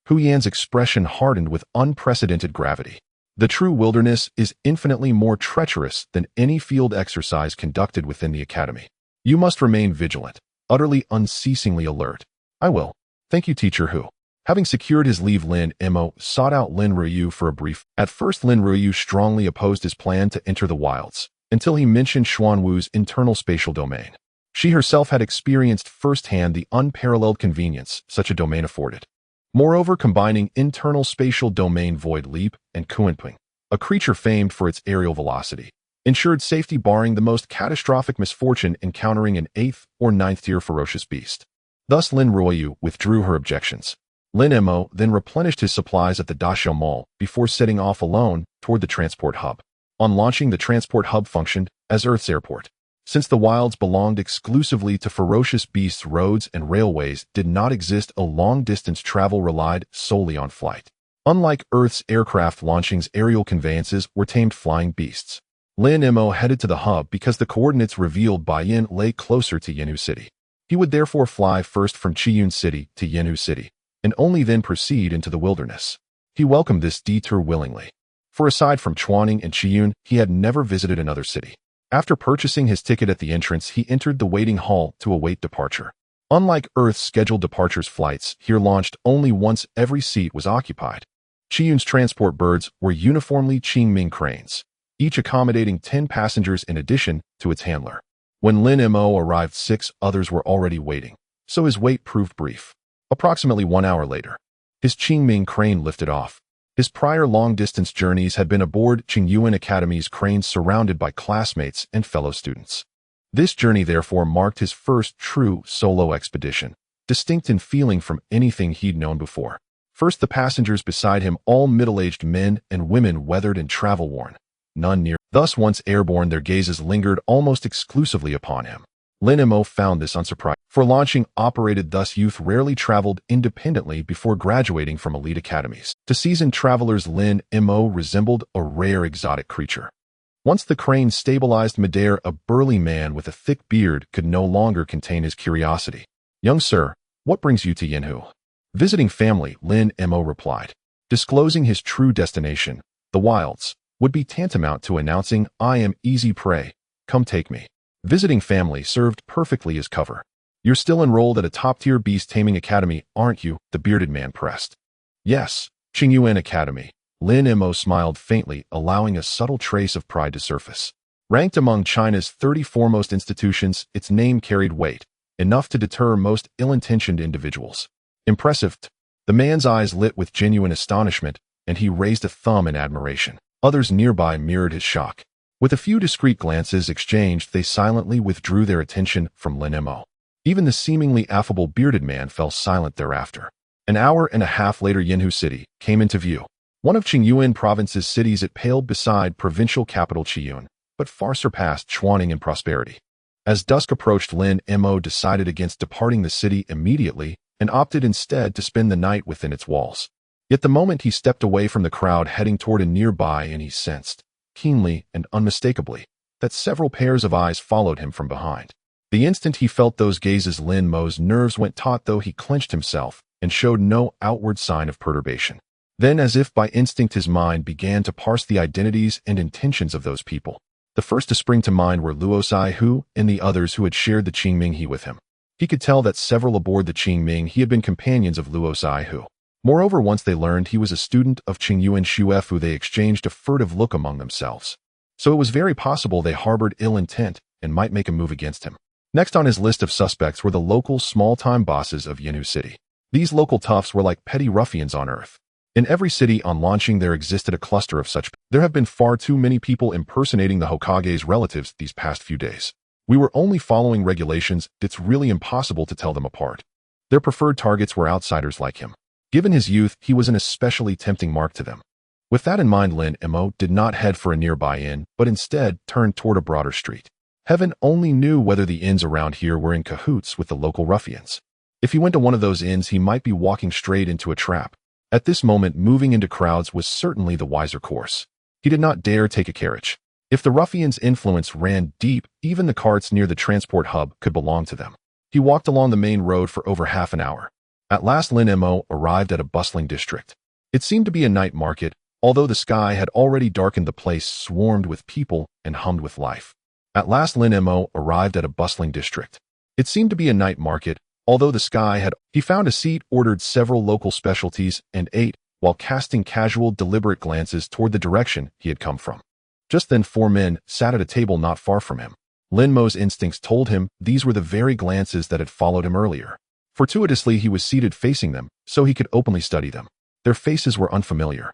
Speaker 1: Hu Yan's expression hardened with unprecedented gravity. The true wilderness is infinitely more treacherous than any field exercise conducted within the academy. You must remain vigilant, utterly unceasingly alert. I will. Thank you, Teacher Hu. Having secured his leave, Lin Mo sought out Lin Ruyu for a brief. At first, Lin Ruyu strongly opposed his plan to enter the wilds, until he mentioned Xuanwu's internal spatial domain. She herself had experienced firsthand the unparalleled convenience such a domain afforded. Moreover, combining internal spatial domain void leap and Kuanping, a creature famed for its aerial velocity, ensured safety barring the most catastrophic misfortune encountering an 8th or 9th tier ferocious beast. Thus Lin Ruyu withdrew her objections. Lin Mo then replenished his supplies at the Dashou Mall before setting off alone toward the transport hub. On launching, the transport hub functioned as Earth's airport. Since the wilds belonged exclusively to ferocious beasts, roads and railways did not exist. A long-distance travel relied solely on flight. Unlike Earth's aircraft launchings, aerial conveyances were tamed flying beasts. Lin Mo headed to the hub because the coordinates revealed by Yin lay closer to Yinhu City. He would therefore fly first from Qiyun City to Yinhu City, and only then proceed into the wilderness. He welcomed this detour willingly, for aside from Chuaning and Qiyun, he had never visited another city. After purchasing his ticket at the entrance, he entered the waiting hall to await departure. Unlike Earth's scheduled departures, flights here launched only once every seat was occupied. Qiyun's transport birds were uniformly Qingming cranes, each accommodating 10 passengers in addition to its handler. When Lin Mo arrived, 6 others were already waiting, so his wait proved brief. Approximately 1 hour later, his Qingming crane lifted off. His prior long-distance journeys had been aboard Qingyuan Academy's cranes surrounded by classmates and fellow students. This journey therefore marked his first true solo expedition, distinct in feeling from anything he'd known before. First, the passengers beside him, all middle-aged men and women, weathered and travel-worn, none near. Thus, once airborne, their gazes lingered almost exclusively upon him. Lin Mo found this unsurprising. For launching operated thus, youth rarely traveled independently before graduating from elite academies. To seasoned travelers, Lin Mo resembled a rare exotic creature. Once the crane stabilized midair, a burly man with a thick beard could no longer contain his curiosity. Young sir, what brings you to Yinhu? Visiting family, Lin Mo replied. Disclosing his true destination, the wilds, would be tantamount to announcing, I am easy prey, come take me. Visiting family served perfectly as cover. You're still enrolled at a top-tier beast taming academy, aren't you? The bearded man pressed. Yes, Qingyuan Academy. Lin Mo smiled faintly, allowing a subtle trace of pride to surface. Ranked among China's 30 foremost institutions, its name carried weight, enough to deter most ill-intentioned individuals. Impressive. The man's eyes lit with genuine astonishment, and he raised a thumb in admiration. Others nearby mirrored his shock. With a few discreet glances exchanged, they silently withdrew their attention from Lin Mo. Even the seemingly affable bearded man fell silent thereafter. An hour and a half later, Yinhu City came into view. One of Qingyuan province's cities, it paled beside provincial capital Qiyun, but far surpassed Chuaning in prosperity. As dusk approached, Lin Mo decided against departing the city immediately and opted instead to spend the night within its walls. Yet the moment he stepped away from the crowd heading toward a nearby inn, he sensed, keenly and unmistakably, that several pairs of eyes followed him from behind. The instant he felt those gazes, Lin Mo's nerves went taut, though he clenched himself and showed no outward sign of perturbation. Then, as if by instinct, his mind began to parse the identities and intentions of those people. The first to spring to mind were Luo Sai-hu and the others who had shared the Qingming He with him. He could tell that several aboard the Qingming He had been companions of Luo Sai-hu. Moreover, once they learned he was a student of Qingyuan Xuefu, they exchanged a furtive look among themselves. So it was very possible they harbored ill intent and might make a move against him. Next on his list of suspects were the local small-time bosses of Yinhu City. These local toughs were like petty ruffians on Earth. In every city on launching there existed a cluster of such. There have been far too many people impersonating the Hokage's relatives these past few days. We were only following regulations. It's really impossible to tell them apart. Their preferred targets were outsiders like him. Given his youth, he was an especially tempting mark to them. With that in mind, Lin Mo did not head for a nearby inn, but instead turned toward a broader street. Heaven only knew whether the inns around here were in cahoots with the local ruffians. If he went to one of those inns, he might be walking straight into a trap. At this moment, moving into crowds was certainly the wiser course. He did not dare take a carriage. If the ruffians' influence ran deep, even the carts near the transport hub could belong to them. He walked along the main road for over half an hour. At last, Lin Mo arrived at a bustling district. It seemed to be a night market, although the sky had already darkened. The place swarmed with people and hummed with life. At last, Lin Mo arrived at a bustling district. It seemed to be a night market, although the sky had. He found a seat, ordered several local specialties, and ate, while casting casual, deliberate glances toward the direction he had come from. Just then 4 men sat at a table not far from him. Lin Mo's instincts told him these were the very glances that had followed him earlier. Fortuitously, he was seated facing them, so he could openly study them. Their faces were unfamiliar.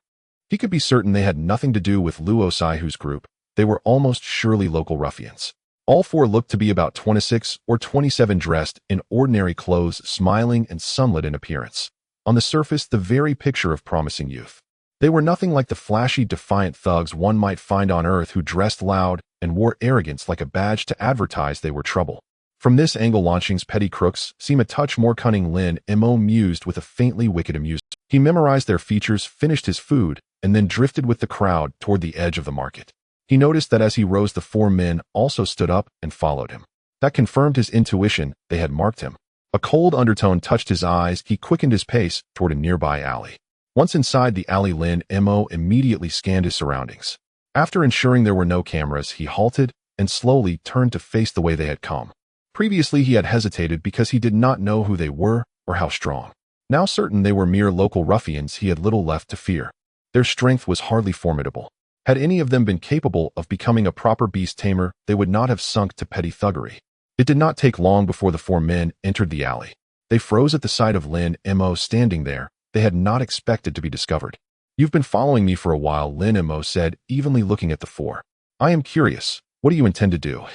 Speaker 1: He could be certain they had nothing to do with Luo Saihu's group. They were almost surely local ruffians. All 4 looked to be about 26 or 27, dressed in ordinary clothes, smiling and sunlit in appearance. On the surface, the very picture of promising youth. They were nothing like the flashy, defiant thugs one might find on Earth who dressed loud and wore arrogance like a badge to advertise they were trouble. From this angle, Launching's petty crooks seem a touch more cunning. Lin Mo mused with a faintly wicked amusement. He memorized their features, finished his food, and then drifted with the crowd toward the edge of the market. He noticed that as he rose, the 4 men also stood up and followed him. That confirmed his intuition. They had marked him. A cold undertone touched his eyes. He quickened his pace toward a nearby alley. Once inside the alley, Lin Mo immediately scanned his surroundings. After ensuring there were no cameras, he halted and slowly turned to face the way they had come. Previously, he had hesitated because he did not know who they were or how strong. Now certain they were mere local ruffians, he had little left to fear. Their strength was hardly formidable. Had any of them been capable of becoming a proper beast tamer, they would not have sunk to petty thuggery. It did not take long before the 4 men entered the alley. They froze at the sight of Lin Mo standing there. They had not expected to be discovered. "You've been following me for a while," Lin Mo said, evenly looking at the 4. "I am curious. What do you intend to do?"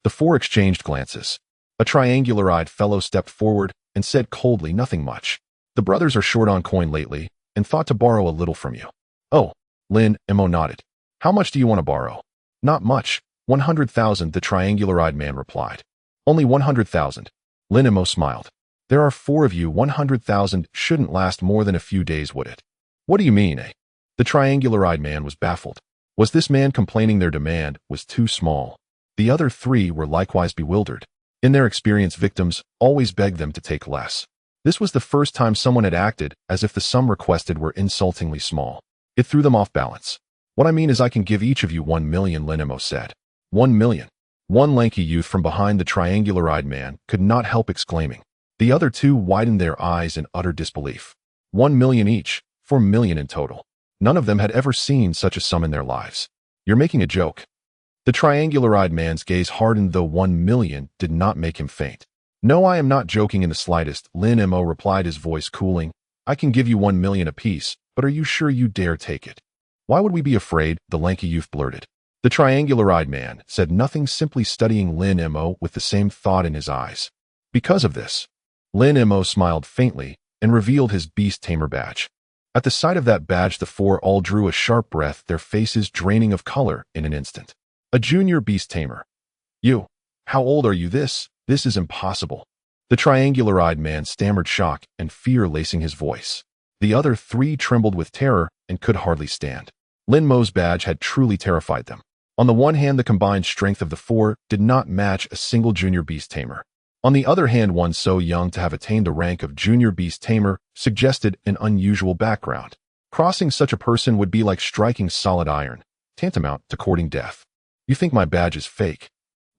Speaker 1: The 4 exchanged glances. A triangular-eyed fellow stepped forward and said coldly, "Nothing much. The brothers are short on coin lately and thought to borrow a little from you." "Oh," Lin Mo nodded. "How much do you want to borrow?" "Not much. 100,000, the triangular-eyed man replied. "Only 100,000. Lin Mo smiled. "There are 4 of you. 100,000 shouldn't last more than a few days, would it?" "What do you mean, eh?" The triangular-eyed man was baffled. Was this man complaining their demand was too small? The other 3 were likewise bewildered. In their experience, victims always begged them to take less. This was the first time someone had acted as if the sum requested were insultingly small. It threw them off balance. "What I mean is I can give each of you 1 million, Lin Mo said. 1 million. One lanky youth from behind the triangular-eyed man could not help exclaiming. The other 2 widened their eyes in utter disbelief. 1 million each, 4 million in total. None of them had ever seen such a sum in their lives. "You're making a joke." The triangular-eyed man's gaze hardened, though 1 million did not make him faint. "No, I am not joking in the slightest," Lin Mo replied, his voice cooling. "I can give you 1 million apiece, but are you sure you dare take it?" "Why would we be afraid?" the lanky youth blurted. The triangular-eyed man said nothing, simply studying Lin Mo with the same thought in his eyes. "Because of this." Lin Mo smiled faintly and revealed his beast tamer badge. At the sight of that badge, the 4 all drew a sharp breath, their faces draining of color in an instant. "A junior beast tamer. You? How old are you?" This is impossible." The triangular-eyed man stammered, shock and fear lacing his voice. The other 3 trembled with terror and could hardly stand. Lin Mo's badge had truly terrified them. On the one hand, the combined strength of the 4 did not match a single junior beast tamer. On the other hand, one so young to have attained the rank of junior beast tamer suggested an unusual background. Crossing such a person would be like striking solid iron, tantamount to courting death. "You think my badge is fake?"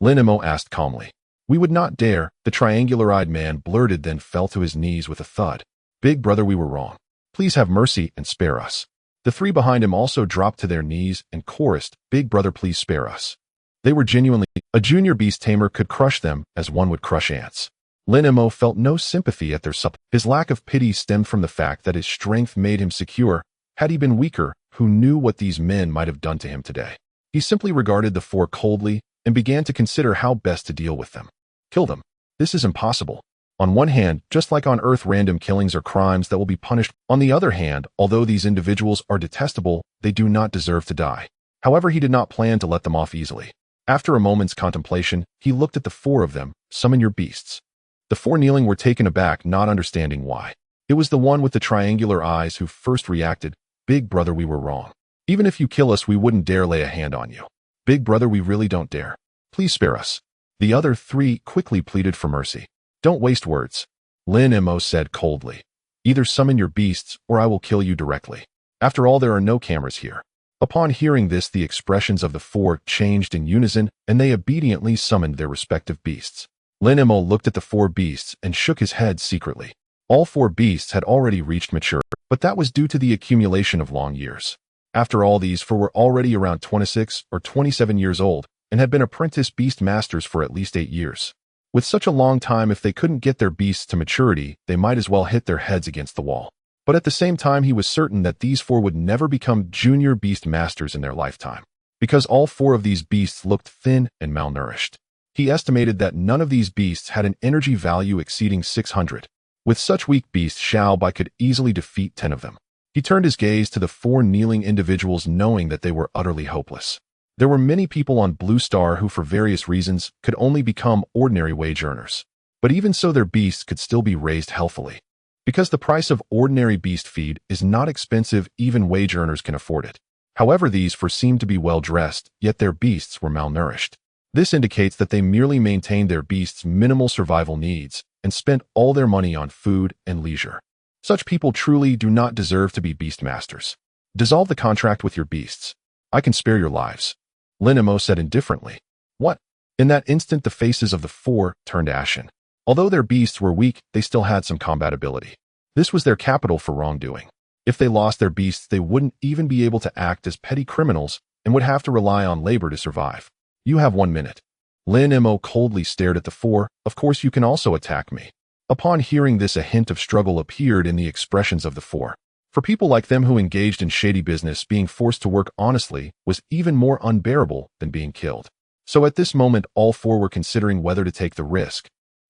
Speaker 1: Lin Mo asked calmly. "We would not dare," the triangular-eyed man blurted, then fell to his knees with a thud. "Big brother, we were wrong. Please have mercy and spare us." The 3 behind him also dropped to their knees and chorused, "Big brother, please spare us." They were genuinely. A junior beast tamer could crush them as one would crush ants. Lin Mo felt no sympathy at their His lack of pity stemmed from the fact that his strength made him secure, Had he been weaker, who knew what these men might have done to him today? He simply regarded the four coldly and began to consider how best to deal with them. Kill them. This is impossible. On one hand, just like on Earth, random killings are crimes that will be punished. On the other hand, although these individuals are detestable, they do not deserve to die. However, he did not plan to let them off easily. After a moment's contemplation, he looked at the four of them. Summon your beasts. The four kneeling were taken aback, not understanding why. It was the one with the triangular eyes who first reacted. Big brother, we were wrong. Even if you kill us, we wouldn't dare lay a hand on you. Big brother, we really don't dare. Please spare us. The other three quickly pleaded for mercy. Don't waste words. Lin Mo said coldly. Either summon your beasts or I will kill you directly. After all, there are no cameras here. Upon hearing this, the expressions of the four changed in unison, and they obediently summoned their respective beasts. Lin Mo looked at the four beasts and shook his head secretly. All four beasts had already reached maturity, but that was due to the accumulation of long years. After all, these four were already around 26 or 27 years old and had been apprentice beast masters for at least 8 years. With such a long time, if they couldn't get their beasts to maturity, they might as well hit their heads against the wall. But at the same time, he was certain that these four would never become junior beast masters in their lifetime, because all four of these beasts looked thin and malnourished. He estimated that none of these beasts had an energy value exceeding 600. With such weak beasts, Xiao Bai could easily defeat 10 of them. He turned his gaze to the four kneeling individuals, knowing that they were utterly hopeless. There were many people on Blue Star who, for various reasons, could only become ordinary wage earners. But even so, their beasts could still be raised healthily. Because the price of ordinary beast feed is not expensive, even wage earners can afford it. However, these four seemed to be well-dressed, yet their beasts were malnourished. This indicates that they merely maintained their beasts' minimal survival needs and spent all their money on food and leisure. Such people truly do not deserve to be beast masters. Dissolve the contract with your beasts. I can spare your lives. Lin Mo said indifferently. What? In that instant, the faces of the four turned ashen. Although their beasts were weak, they still had some combat ability. This was their capital for wrongdoing. If they lost their beasts, they wouldn't even be able to act as petty criminals and would have to rely on labor to survive. You have 1 minute. Lin Mo coldly stared at the four. Of course, you can also attack me. Upon hearing this, a hint of struggle appeared in the expressions of the four. For people like them who engaged in shady business, being forced to work honestly was even more unbearable than being killed. So at this moment, all four were considering whether to take the risk.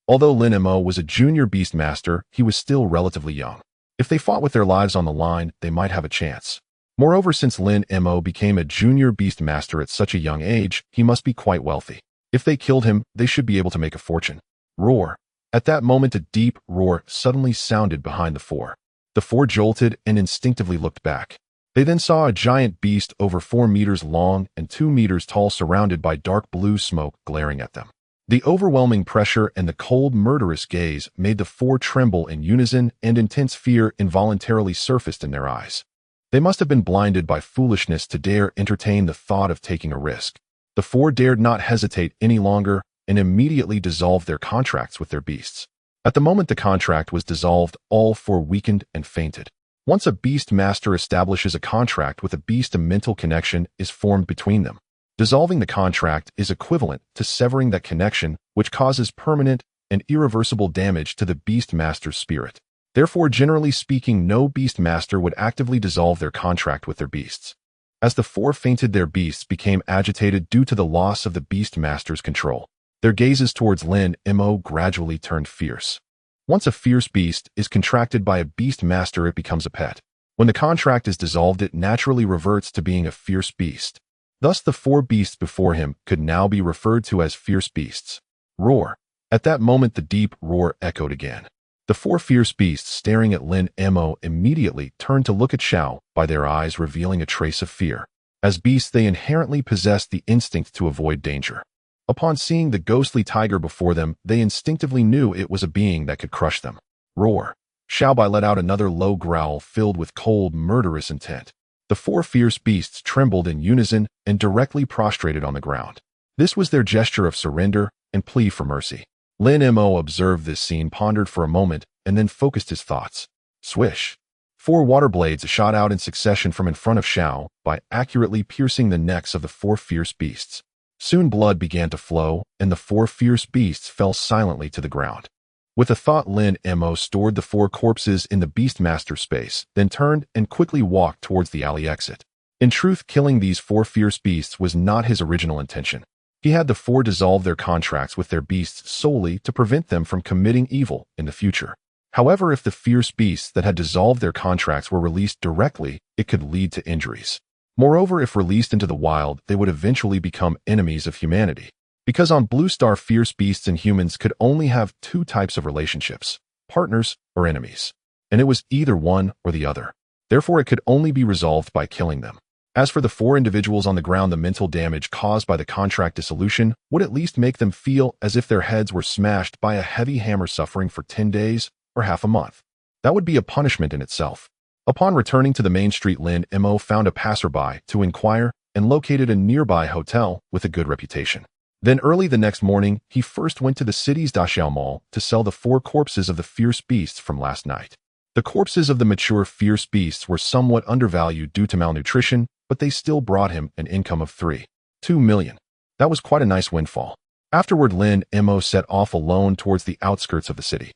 Speaker 1: Although Lin Mo was a junior beast master, he was still relatively young. If they fought with their lives on the line, they might have a chance. Moreover, since Lin Mo became a junior beast master at such a young age, he must be quite wealthy. If they killed him, they should be able to make a fortune. Roar. At that moment, a deep roar suddenly sounded behind the four. The four jolted and instinctively looked back. They then saw a giant beast over 4 meters long and 2 meters tall, surrounded by dark blue smoke glaring at them. The overwhelming pressure and the cold, murderous gaze made the four tremble in unison, and intense fear involuntarily surfaced in their eyes. They must have been blinded by foolishness to dare entertain the thought of taking a risk. The four dared not hesitate any longer and immediately dissolved their contracts with their beasts. At the moment the contract was dissolved, all four weakened and fainted. Once a beast master establishes a contract with a beast, a mental connection is formed between them. Dissolving the contract is equivalent to severing that connection, which causes permanent and irreversible damage to the beast master's spirit. Therefore, generally speaking, no beast master would actively dissolve their contract with their beasts. As the four fainted, their beasts became agitated due to the loss of the beast master's control. Their gazes towards Lin Mo gradually turned fierce. Once a fierce beast is contracted by a beast master, it becomes a pet. When the contract is dissolved, it naturally reverts to being a fierce beast. Thus, the four beasts before him could now be referred to as fierce beasts. Roar. At that moment, the deep roar echoed again. The four fierce beasts staring at Lin Mo immediately turned to look at Xiao Bai, their eyes revealing a trace of fear. As beasts, they inherently possessed the instinct to avoid danger. Upon seeing the ghostly tiger before them, they instinctively knew it was a being that could crush them. Roar. Xiao Bai let out another low growl filled with cold, murderous intent. The four fierce beasts trembled in unison and directly prostrated on the ground. This was their gesture of surrender and plea for mercy. Lin Mo observed this scene, pondered for a moment, and then focused his thoughts. Swish. 4 water blades shot out in succession from in front of Xiao Bai, accurately piercing the necks of the 4 fierce beasts. Soon blood began to flow, and the 4 fierce beasts fell silently to the ground. With a thought, Lin Mo stored the 4 corpses in the Beastmaster space, then turned and quickly walked towards the alley exit. In truth, killing these 4 fierce beasts was not his original intention. He had the 4 dissolve their contracts with their beasts solely to prevent them from committing evil in the future. However, if the fierce beasts that had dissolved their contracts were released directly, it could lead to injuries. Moreover, if released into the wild, they would eventually become enemies of humanity. Because on Blue Star, fierce beasts and humans could only have 2 types of relationships, partners or enemies. And it was either one or the other. Therefore, it could only be resolved by killing them. As for the 4 individuals on the ground, the mental damage caused by the contract dissolution would at least make them feel as if their heads were smashed by a heavy hammer, suffering for 10 days or half a month. That would be a punishment in itself. Upon returning to the main street, Lin Mo found a passerby to inquire and located a nearby hotel with a good reputation. Then early the next morning, he first went to the city's Daxiao Mall to sell the 4 corpses of the fierce beasts from last night. The corpses of the mature fierce beasts were somewhat undervalued due to malnutrition, but they still brought him an income of 3.2 million. That was quite a nice windfall. Afterward, Lin Mo set off alone towards the outskirts of the city.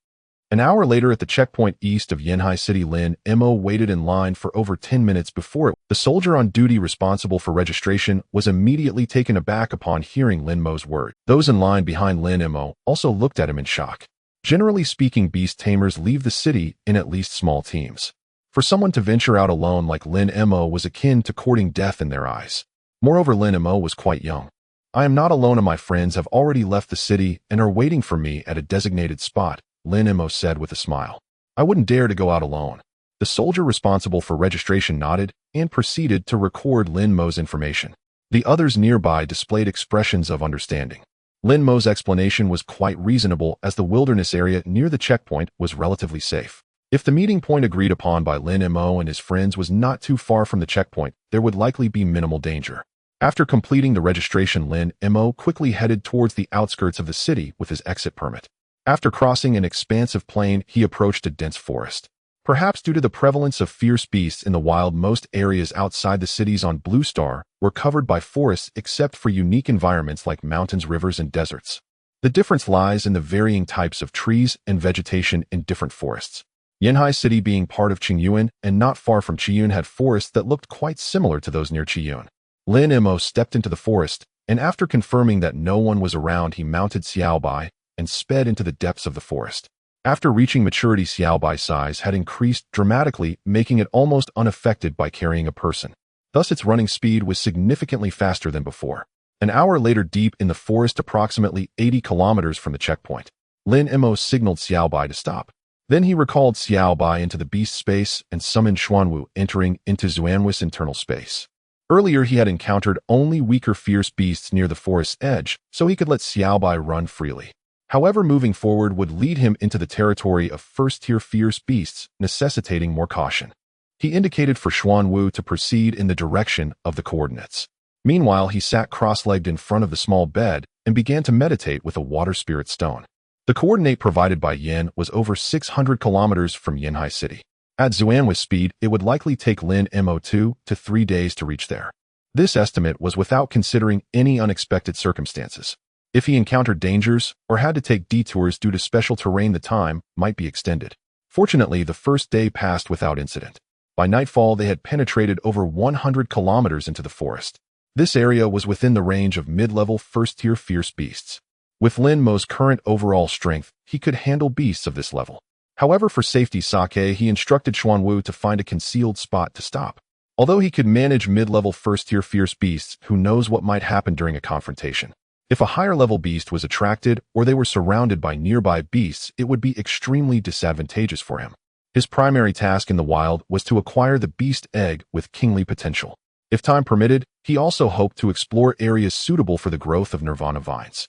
Speaker 1: An hour later, at the checkpoint east of Yanhai City, Lin Mo waited in line for over 10 minutes before it. The soldier on duty responsible for registration was immediately taken aback upon hearing Lin Mo's word. Those in line behind Lin Mo also looked at him in shock. Generally speaking, beast tamers leave the city in at least small teams. For someone to venture out alone like Lin Mo was akin to courting death in their eyes. Moreover, Lin Mo was quite young. I am not alone, and my friends have already left the city and are waiting for me at a designated spot, Lin Mo said with a smile. I wouldn't dare to go out alone. The soldier responsible for registration nodded and proceeded to record Lin Mo's information. The others nearby displayed expressions of understanding. Lin Mo's explanation was quite reasonable, as the wilderness area near the checkpoint was relatively safe. If the meeting point agreed upon by Lin Mo and his friends was not too far from the checkpoint, there would likely be minimal danger. After completing the registration, Lin Mo quickly headed towards the outskirts of the city with his exit permit. After crossing an expansive plain, he approached a dense forest. Perhaps due to the prevalence of fierce beasts in the wild, most areas outside the cities on Blue Star were covered by forests except for unique environments like mountains, rivers, and deserts. The difference lies in the varying types of trees and vegetation in different forests. Yanhai City, being part of Qingyuan and not far from Qiyun, had forests that looked quite similar to those near Qiyun. Lin Mo stepped into the forest, and after confirming that no one was around, he mounted Xiaobai and sped into the depths of the forest. After reaching maturity, Xiaobai's size had increased dramatically, making it almost unaffected by carrying a person. Thus, its running speed was significantly faster than before. An hour later, deep in the forest, approximately 80 kilometers from the checkpoint, Lin Mo signaled Xiaobai to stop. Then he recalled Xiaobai into the beast space and summoned Xuanwu, entering into Xuanwu's internal space. Earlier, he had encountered only weaker fierce beasts near the forest's edge, so he could let Xiaobai run freely. However, moving forward would lead him into the territory of first-tier fierce beasts, necessitating more caution. He indicated for Xuanwu to proceed in the direction of the coordinates. Meanwhile, he sat cross-legged in front of the small bed and began to meditate with a water spirit stone. The coordinate provided by Yin was over 600 kilometers from Yanhai City. At Xuanwu's speed, it would likely take Lin Mo 2 to 3 days to reach there. This estimate was without considering any unexpected circumstances. If he encountered dangers or had to take detours due to special terrain, the time might be extended. Fortunately, the first day passed without incident. By nightfall, they had penetrated over 100 kilometers into the forest. This area was within the range of mid-level first-tier fierce beasts. With Lin Mo's current overall strength, he could handle beasts of this level. However, for safety's sake, he instructed Xuanwu to find a concealed spot to stop. Although he could manage mid-level first-tier fierce beasts, who knows what might happen during a confrontation. If a higher-level beast was attracted or they were surrounded by nearby beasts, it would be extremely disadvantageous for him. His primary task in the wild was to acquire the beast egg with kingly potential. If time permitted, he also hoped to explore areas suitable for the growth of nirvana vines.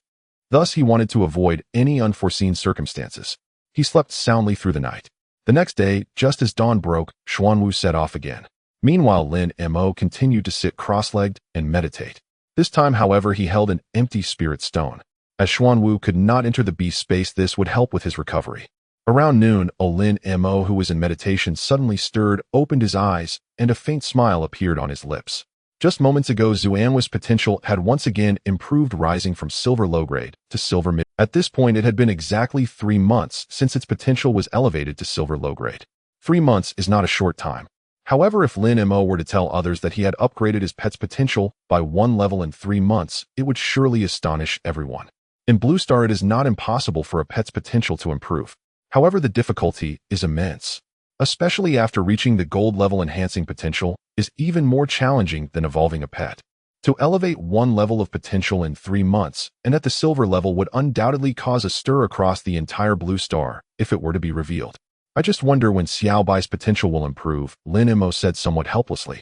Speaker 1: Thus, he wanted to avoid any unforeseen circumstances. He slept soundly through the night. The next day, just as dawn broke, Xuanwu set off again. Meanwhile, Lin Mo continued to sit cross-legged and meditate. This time, however, he held an empty spirit stone. As Xuanwu could not enter the beast space, this would help with his recovery. Around noon, Lin Mo, who was in meditation, suddenly stirred, opened his eyes, and a faint smile appeared on his lips. Just moments ago, Xuanhua's potential had once again improved, rising from silver low-grade to silver mid. At this point, it had been exactly 3 months since its potential was elevated to silver low-grade. 3 months is not a short time. However, if Lin Mo were to tell others that he had upgraded his pet's potential by 1 level in 3 months, it would surely astonish everyone. In Blue Star, it is not impossible for a pet's potential to improve. However, the difficulty is immense. Especially after reaching the gold level, enhancing potential is even more challenging than evolving a pet. To elevate 1 level of potential in 3 months and at the silver level would undoubtedly cause a stir across the entire Blue Star if it were to be revealed. I just wonder when Xiaobai's potential will improve, Lin Mo said somewhat helplessly.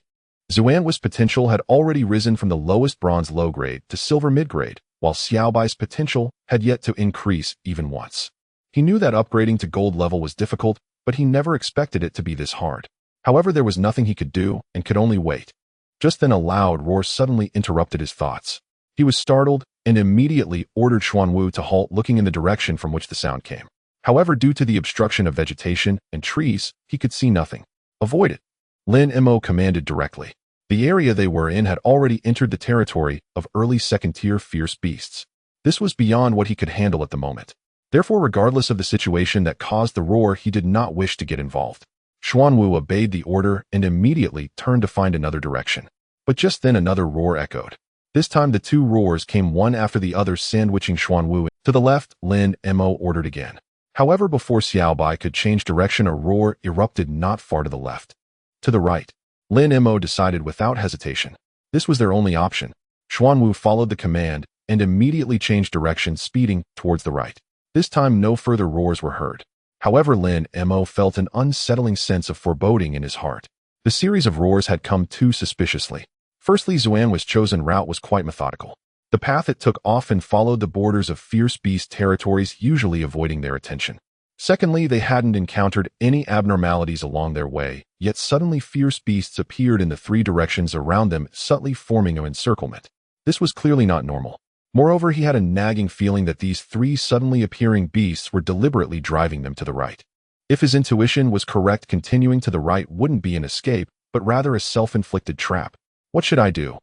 Speaker 1: Xuanhua's potential had already risen from the lowest bronze low-grade to silver mid-grade, while Xiaobai's potential had yet to increase even once. He knew that upgrading to gold level was difficult, but he never expected it to be this hard. However, there was nothing he could do and could only wait. Just then a loud roar suddenly interrupted his thoughts. He was startled and immediately ordered Xuanhu to halt, looking in the direction from which the sound came. However, due to the obstruction of vegetation and trees, he could see nothing. Avoid it, Lin Mo commanded directly. The area they were in had already entered the territory of early second-tier fierce beasts. This was beyond what he could handle at the moment. Therefore, regardless of the situation that caused the roar, he did not wish to get involved. Xuanhu obeyed the order and immediately turned to find another direction. But just then another roar echoed. This time the 2 roars came one after the other, sandwiching Xuanhu. To the left, Lin Mo ordered again. However, before Xiaobai could change direction, a roar erupted not far to the left. To the right, Lin Mo decided without hesitation. This was their only option. Xuanhu followed the command and immediately changed direction, speeding towards the right. This time no further roars were heard. However, Lin Mo felt an unsettling sense of foreboding in his heart. The series of roars had come too suspiciously. Firstly, Xuanhua's chosen route was quite methodical. The path it took often followed the borders of fierce beast territories, usually avoiding their attention. Secondly, they hadn't encountered any abnormalities along their way, yet suddenly fierce beasts appeared in the 3 directions around them, subtly forming an encirclement. This was clearly not normal. Moreover, he had a nagging feeling that these 3 suddenly appearing beasts were deliberately driving them to the right. If his intuition was correct, continuing to the right wouldn't be an escape, but rather a self-inflicted trap. What should I do?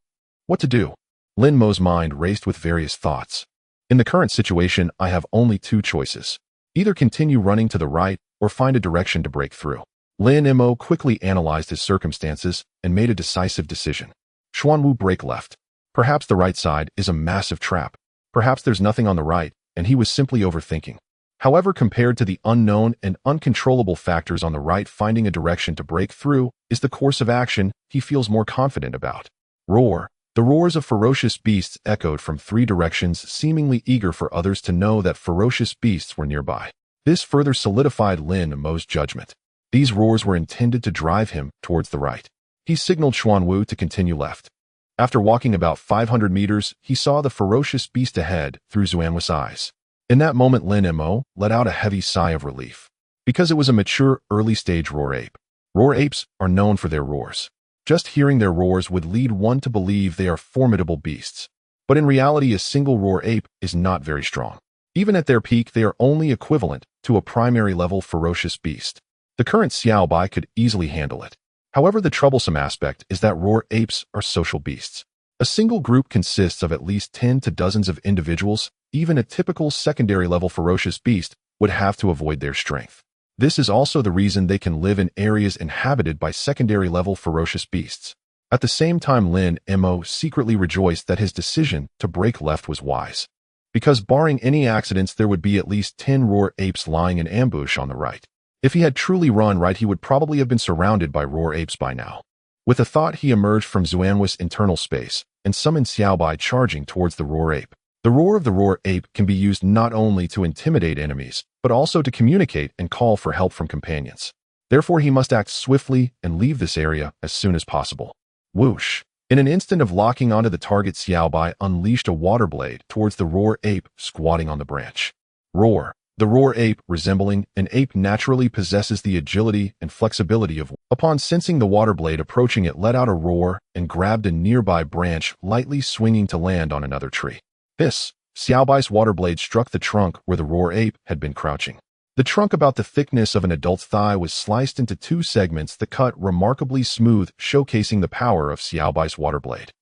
Speaker 1: What to do? Lin Mo's mind raced with various thoughts. In the current situation, I have only 2 choices. Either continue running to the right or find a direction to break through. Lin Mo quickly analyzed his circumstances and made a decisive decision. Xuanhu, break left. Perhaps the right side is a massive trap. Perhaps there's nothing on the right, and he was simply overthinking. However, compared to the unknown and uncontrollable factors on the right, finding a direction to break through is the course of action he feels more confident about. Roar. The roars of ferocious beasts echoed from 3 directions, seemingly eager for others to know that ferocious beasts were nearby. This further solidified Lin Mo's judgment. These roars were intended to drive him towards the right. He signaled Xuanhu to continue left. After walking about 500 meters, he saw the ferocious beast ahead through Xuanhua's eyes. In that moment, Lin Mo let out a heavy sigh of relief. Because it was a mature, early-stage roar ape. Roar apes are known for their roars. Just hearing their roars would lead one to believe they are formidable beasts. But in reality, a single roar ape is not very strong. Even at their peak, they are only equivalent to a primary-level ferocious beast. The current Xiaobai could easily handle it. However, the troublesome aspect is that roar apes are social beasts. A single group consists of at least 10 to dozens of individuals. Even a typical secondary-level ferocious beast would have to avoid their strength. This is also the reason they can live in areas inhabited by secondary-level ferocious beasts. At the same time, Lin Mo secretly rejoiced that his decision to break left was wise. Because barring any accidents, there would be at least 10 roar apes lying in ambush on the right. If he had truly run right, he would probably have been surrounded by roar apes by now. With a thought, he emerged from Xuanhua's internal space and summoned Xiaobai, charging towards the roar ape. The roar of the roar ape can be used not only to intimidate enemies, but also to communicate and call for help from companions. Therefore, he must act swiftly and leave this area as soon as possible. Whoosh! In an instant of locking onto the target, Xiaobai unleashed a water blade towards the roar ape squatting on the branch. Roar! The roar ape, resembling an ape, naturally possesses the agility and flexibility of. Upon sensing the water blade approaching, it let out a roar and grabbed a nearby branch, lightly swinging to land on another tree. Xiaobai's water blade struck the trunk where the roar ape had been crouching. The trunk about the thickness of an adult's thigh was sliced into 2 segments that cut remarkably smooth, showcasing the power of Xiaobai's water blade.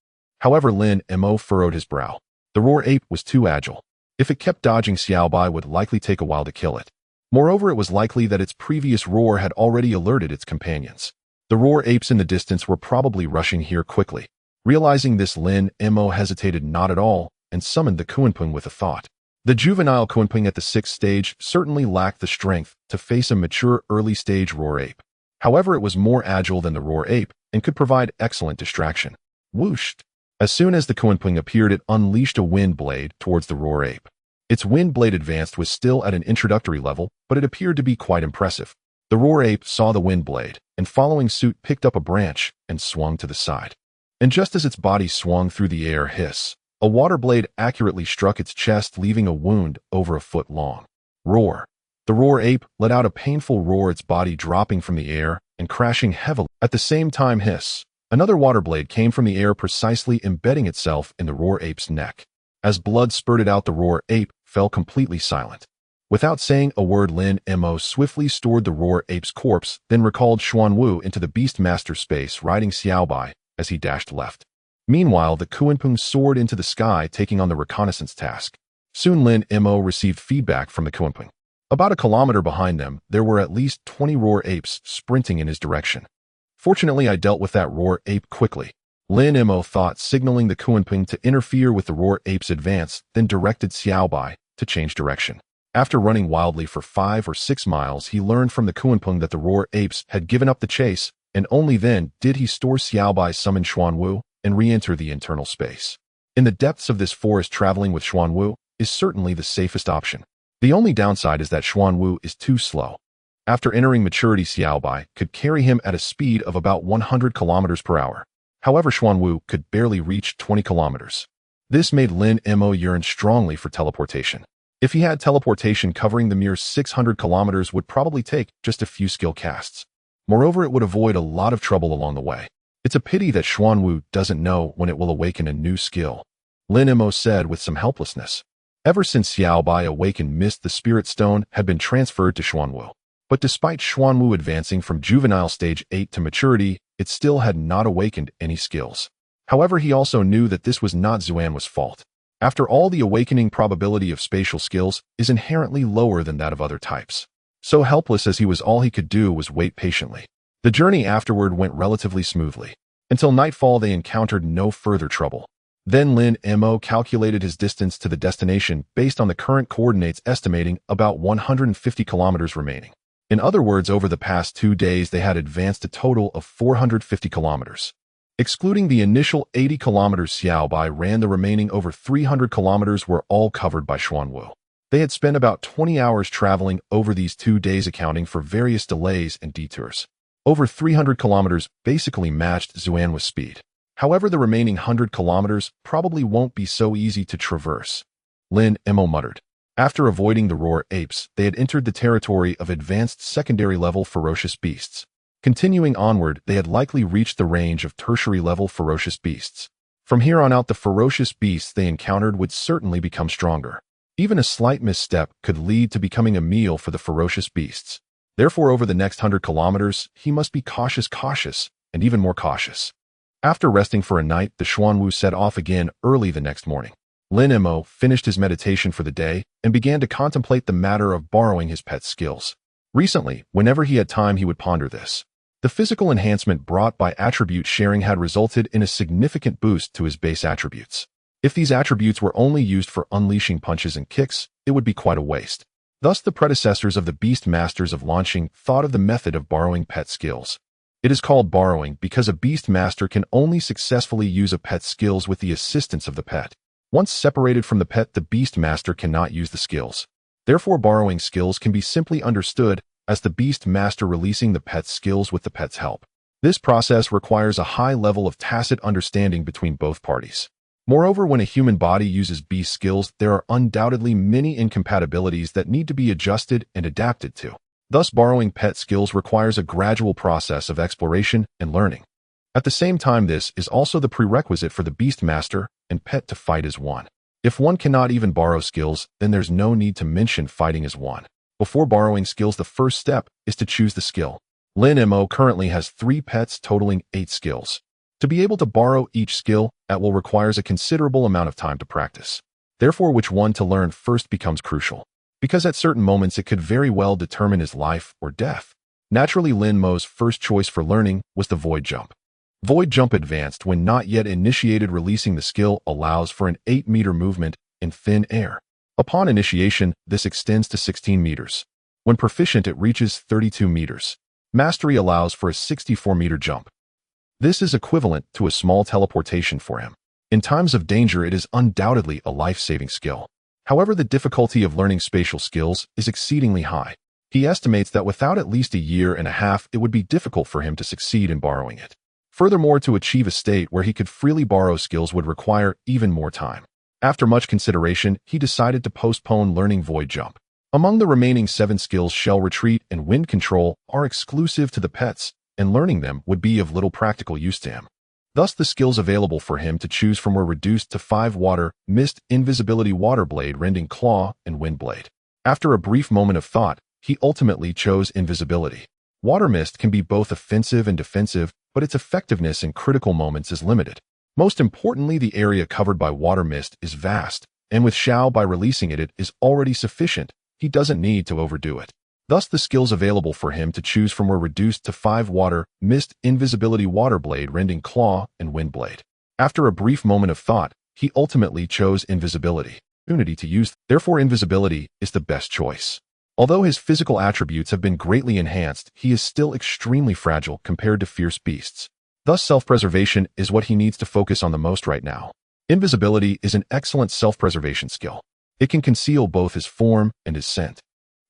Speaker 1: However, Lin Mo furrowed his brow. The roar ape was too agile. If it kept dodging, Xiaobai would likely take a while to kill it. Moreover, it was likely that its previous roar had already alerted its companions. The roar apes in the distance were probably rushing here quickly. Realizing this, Lin Mo hesitated not at all and summoned the Kunpeng with a thought. The juvenile Kunpeng at the 6th stage certainly lacked the strength to face a mature early-stage roar ape. However, it was more agile than the roar ape and could provide excellent distraction. Whoosh! As soon as the Kunpeng appeared, it unleashed a wind blade towards the roar ape. Its wind blade advanced was still at an introductory level, but it appeared to be quite impressive. The roar ape saw the wind blade, and following suit picked up a branch and swung to the side. And just as its body swung through the air, hiss! A water blade accurately struck its chest, leaving a wound over a foot long. Roar! The roar ape let out a painful roar, its body dropping from the air and crashing heavily. At the same time, hiss! Another water blade came from the air, precisely embedding itself in the roar ape's neck. As blood spurted out, the roar ape fell completely silent. Without saying a word, Lin Mo swiftly stored the roar ape's corpse, then recalled Xuanwu into the Beastmaster space, riding Xiaobai as he dashed left. Meanwhile, the Kunpeng soared into the sky, taking on the reconnaissance task. Soon Lin Mo received feedback from the Kunpeng. About a kilometer behind them, there were at least 20 roar apes sprinting in his direction. Fortunately, I dealt with that roar ape quickly. Lin Mo thought, signaling the Kunpeng to interfere with the roar ape's advance, then directed Xiaobai to change direction. After running wildly for 5 or 6 miles, he learned from the Kunpeng that the roar apes had given up the chase, and only then did he store Xiaobai, summon Xuanwu, and re-enter the internal space. In the depths of this forest, traveling with Xuanwu is certainly the safest option. The only downside is that Xuanwu is too slow. After entering maturity, Xiaobai could carry him at a speed of about 100 kilometers per hour. However, Xuanwu could barely reach 20 kilometers. This made Lin Mo yearn strongly for teleportation. If he had teleportation, covering the mere 600 kilometers would probably take just a few skill casts. Moreover, it would avoid a lot of trouble along the way. It's a pity that Xuanwu doesn't know when it will awaken a new skill, Lin Mo said with some helplessness. Ever since Xiaobai awakened Mist, the Spirit Stone had been transferred to Xuanwu. But despite Xuanwu advancing from juvenile stage 8 to maturity, it still had not awakened any skills. However, he also knew that this was not Xuanwu's fault. After all, the awakening probability of spatial skills is inherently lower than that of other types. So helpless as he was, all he could do was wait patiently. The journey afterward went relatively smoothly. Until nightfall, they encountered no further trouble. Then Lin Mo calculated his distance to the destination based on the current coordinates, estimating about 150 kilometers remaining. In other words, over the past 2 days, they had advanced a total of 450 kilometers. Excluding the initial 80 kilometers Xiaobai ran, the remaining over 300 kilometers were all covered by Xuanwu. They had spent about 20 hours traveling over these 2 days, accounting for various delays and detours. Over 300 kilometers basically matched Xuanwu's speed. However, the remaining 100 kilometers probably won't be so easy to traverse, Lin Mo muttered. After avoiding the roar apes, they had entered the territory of advanced secondary-level ferocious beasts. Continuing onward, they had likely reached the range of tertiary-level ferocious beasts. From here on out, the ferocious beasts they encountered would certainly become stronger. Even a slight misstep could lead to becoming a meal for the ferocious beasts. Therefore, over the next 100 kilometers, he must be cautious, and even more cautious. After resting for a night, the Xuanwu set off again early the next morning. Lin Mo finished his meditation for the day and began to contemplate the matter of borrowing his pet's skills. Recently, whenever he had time, he would ponder this. The physical enhancement brought by attribute sharing had resulted in a significant boost to his base attributes. If these attributes were only used for unleashing punches and kicks, it would be quite a waste. Thus, the predecessors of the Beast Masters of launching thought of the method of borrowing pet skills. It is called borrowing because a Beast Master can only successfully use a pet's skills with the assistance of the pet. Once separated from the pet, the Beast Master cannot use the skills. Therefore, borrowing skills can be simply understood as the Beast Master releasing the pet's skills with the pet's help. This process requires a high level of tacit understanding between both parties. Moreover, when a human body uses beast skills, there are undoubtedly many incompatibilities that need to be adjusted and adapted to. Thus, borrowing pet skills requires a gradual process of exploration and learning. At the same time, this is also the prerequisite for the Beast Master and pet to fight as one. If one cannot even borrow skills, then there's no need to mention fighting as one. Before borrowing skills, the first step is to choose the skill. Lin Mo currently has 3 pets totaling 8 skills. To be able to borrow each skill at will requires a considerable amount of time to practice. Therefore, which one to learn first becomes crucial, because at certain moments it could very well determine his life or death. Naturally, Lin Mo's first choice for learning was the Void Jump. Void Jump advanced when not yet initiated. Releasing the skill allows for an 8-meter movement in thin air. Upon initiation, this extends to 16 meters. When proficient, it reaches 32 meters. Mastery allows for a 64-meter jump. This is equivalent to a small teleportation for him. In times of danger, it is undoubtedly a life-saving skill. However, the difficulty of learning spatial skills is exceedingly high. He estimates that without at least a year and a half, it would be difficult for him to succeed in borrowing it. Furthermore, to achieve a state where he could freely borrow skills would require even more time. After much consideration, he decided to postpone learning Void Jump. Among the remaining 7 skills, Shell Retreat and Wind Control are exclusive to the pets, and learning them would be of little practical use to him. Thus, the skills available for him to choose from were reduced to 5: Water, Mist, Invisibility, Water Blade, Rending Claw, and Wind Blade. After a brief moment of thought, he ultimately chose Invisibility. Water Mist can be both offensive and defensive, but its effectiveness in critical moments is limited. Most importantly, the area covered by Water Mist is vast, and with Xiao, by releasing it is already sufficient. He doesn't need to overdo it. Thus, the skills available for him to choose from were reduced to 5: Water, Mist, Invisibility, Water Blade, Rending Claw, and Wind Blade. After a brief moment of thought, he ultimately chose Invisibility. Unity to use, therefore Invisibility is the best choice. Although his physical attributes have been greatly enhanced, he is still extremely fragile compared to fierce beasts. Thus, self-preservation is what he needs to focus on the most right now. Invisibility is an excellent self-preservation skill. It can conceal both his form and his scent.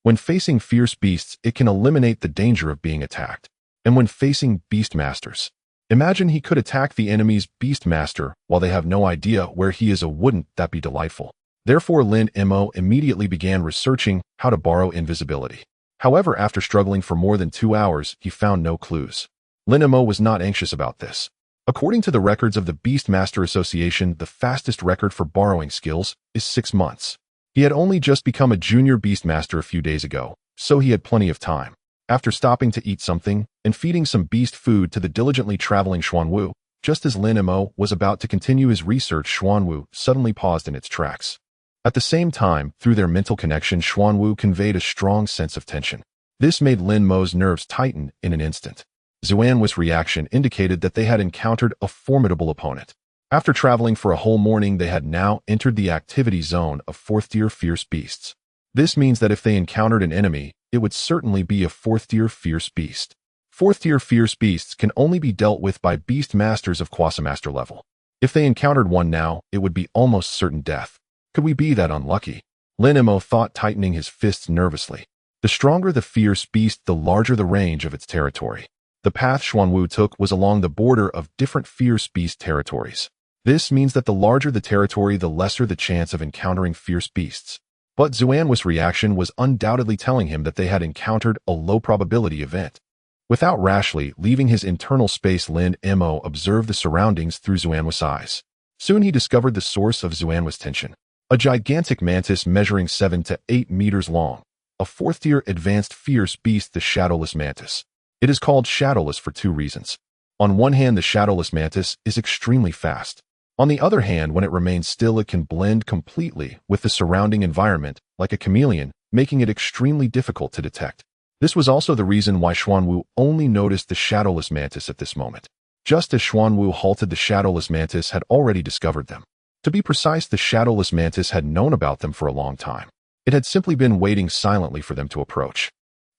Speaker 1: When facing fierce beasts, it can eliminate the danger of being attacked. And when facing Beastmasters, imagine he could attack the enemy's Beastmaster while they have no idea where he is. Wouldn't that be delightful? Therefore, Lin Mo immediately began researching how to borrow invisibility. However, after struggling for more than 2 hours, he found no clues. Lin Mo was not anxious about this. According to the records of the Beastmaster Association, the fastest record for borrowing skills is 6 months. He had only just become a junior Beastmaster a few days ago, so he had plenty of time. After stopping to eat something and feeding some beast food to the diligently traveling Xuanwu, just as Lin Mo was about to continue his research, Xuanwu suddenly paused in its tracks. At the same time, through their mental connection, Xuanwu conveyed a strong sense of tension. This made Lin Mo's nerves tighten in an instant. Xuanwu's reaction indicated that they had encountered a formidable opponent. After traveling for a whole morning, they had now entered the activity zone of 4th-tier fierce beasts. This means that if they encountered an enemy, it would certainly be a 4th-tier fierce beast. 4th-tier fierce beasts can only be dealt with by beast masters of Quasimaster level. If they encountered one now, it would be almost certain death. Could we be that unlucky? Lin Mo thought, tightening his fists nervously. The stronger the fierce beast, the larger the range of its territory. The path Xuanwu took was along the border of different fierce beast territories. This means that the larger the territory, the lesser the chance of encountering fierce beasts. But Xuanwu's reaction was undoubtedly telling him that they had encountered a low-probability event. Without rashly leaving his internal space, Lin Mo observed the surroundings through Xuanwu's eyes. Soon he discovered the source of Xuanwu's tension. A gigantic mantis measuring 7 to 8 meters long. A 4th-tier advanced fierce beast, the Shadowless Mantis. It is called Shadowless for 2 reasons. On one hand, the Shadowless Mantis is extremely fast. On the other hand, when it remains still, it can blend completely with the surrounding environment, like a chameleon, making it extremely difficult to detect. This was also the reason why Xuanwu only noticed the Shadowless Mantis at this moment. Just as Xuanwu halted, the Shadowless Mantis had already discovered them. To be precise, the Shadowless Mantis had known about them for a long time. It had simply been waiting silently for them to approach.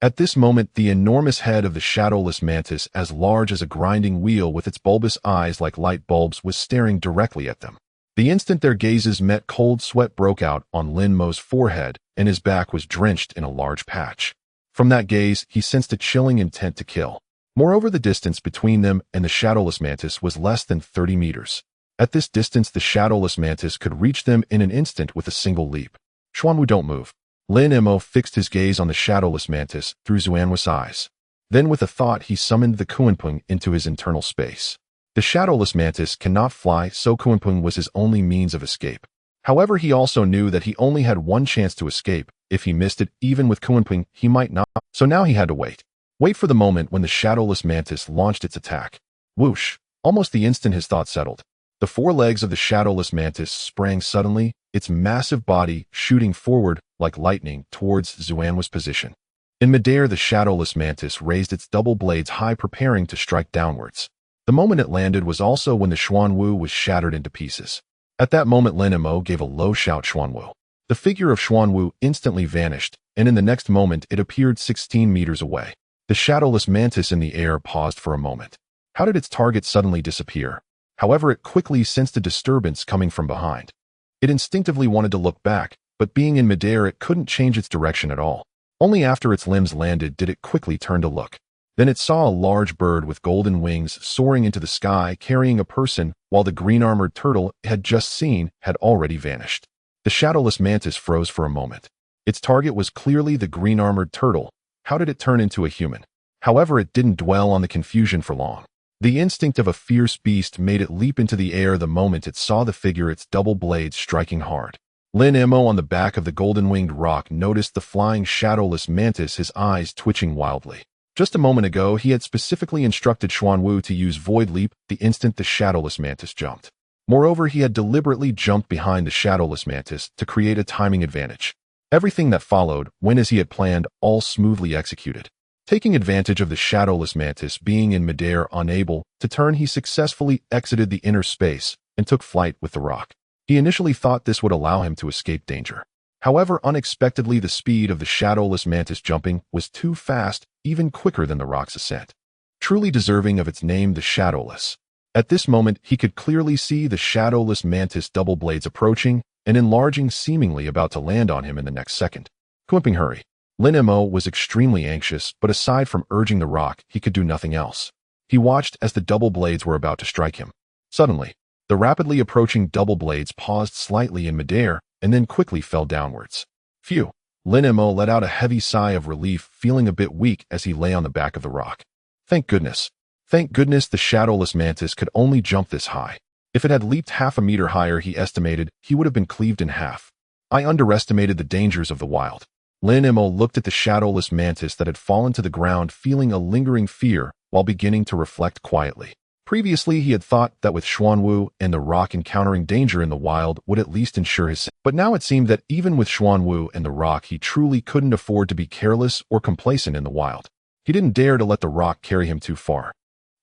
Speaker 1: At this moment, the enormous head of the Shadowless Mantis, as large as a grinding wheel with its bulbous eyes like light bulbs, was staring directly at them. The instant their gazes met, cold sweat broke out on Lin Mo's forehead, and his back was drenched in a large patch. From that gaze, he sensed a chilling intent to kill. Moreover, the distance between them and the Shadowless Mantis was less than 30 meters. At this distance, the Shadowless Mantis could reach them in an instant with a single leap. Xuanwu, don't move. Lin Mo fixed his gaze on the Shadowless Mantis through Xuanwu's eyes. Then, with a thought, he summoned the Kunpeng into his internal space. The Shadowless Mantis cannot fly, so Kunpeng was his only means of escape. However, he also knew that he only had one chance to escape. If he missed it, even with Kunping, he might not. So now he had to wait. Wait for the moment when the shadowless mantis launched its attack. Whoosh! Almost the instant his thought settled, the four legs of the shadowless mantis sprang suddenly, its massive body shooting forward like lightning towards Xuanhua's position. In midair, the shadowless mantis raised its double blades high, preparing to strike downwards. The moment it landed was also when the Xuanhu was shattered into pieces. At that moment, Lin Mo gave a low shout, Xuanhu. The figure of Xuanhu instantly vanished, and in the next moment it appeared 16 meters away. The shadowless mantis in the air paused for a moment. How did its target suddenly disappear? However, it quickly sensed a disturbance coming from behind. It instinctively wanted to look back, but being in midair, it couldn't change its direction at all. Only after its limbs landed did it quickly turn to look. Then it saw a large bird with golden wings soaring into the sky, carrying a person, while the green-armored turtle it had just seen had already vanished. The shadowless mantis froze for a moment. Its target was clearly the green-armored turtle. How did it turn into a human? However, it didn't dwell on the confusion for long. The instinct of a fierce beast made it leap into the air the moment it saw the figure, its double blades striking hard. Lin Mo on the back of the golden-winged rock noticed the flying shadowless mantis, his eyes twitching wildly. Just a moment ago, he had specifically instructed Xuanhu to use Void Leap the instant the shadowless mantis jumped. Moreover, he had deliberately jumped behind the shadowless mantis to create a timing advantage. Everything that followed went as he had planned, all smoothly executed. Taking advantage of the shadowless mantis being in midair unable to turn, he successfully exited the inner space and took flight with the rock. He initially thought this would allow him to escape danger. However, unexpectedly, the speed of the shadowless mantis jumping was too fast, even quicker than the rock's ascent. Truly deserving of its name, the shadowless. At this moment, he could clearly see the shadowless mantis double blades approaching and enlarging, seemingly about to land on him in the next second. Kunping, hurry. Lin Mo was extremely anxious, but aside from urging the rock, he could do nothing else. He watched as the double blades were about to strike him. Suddenly, the rapidly approaching double blades paused slightly in midair and then quickly fell downwards. Phew! Lin Mo let out a heavy sigh of relief, feeling a bit weak as he lay on the back of the rock. Thank goodness. Thank goodness the shadowless mantis could only jump this high. If it had leaped half a meter higher, he estimated, he would have been cleaved in half. I underestimated the dangers of the wild. Lin Mo looked at the shadowless mantis that had fallen to the ground, feeling a lingering fear while beginning to reflect quietly. Previously, he had thought that with Xuanhu and the rock encountering danger in the wild would at least ensure his safety. But now it seemed that even with Xuanhu and the rock, he truly couldn't afford to be careless or complacent in the wild. He didn't dare to let the rock carry him too far.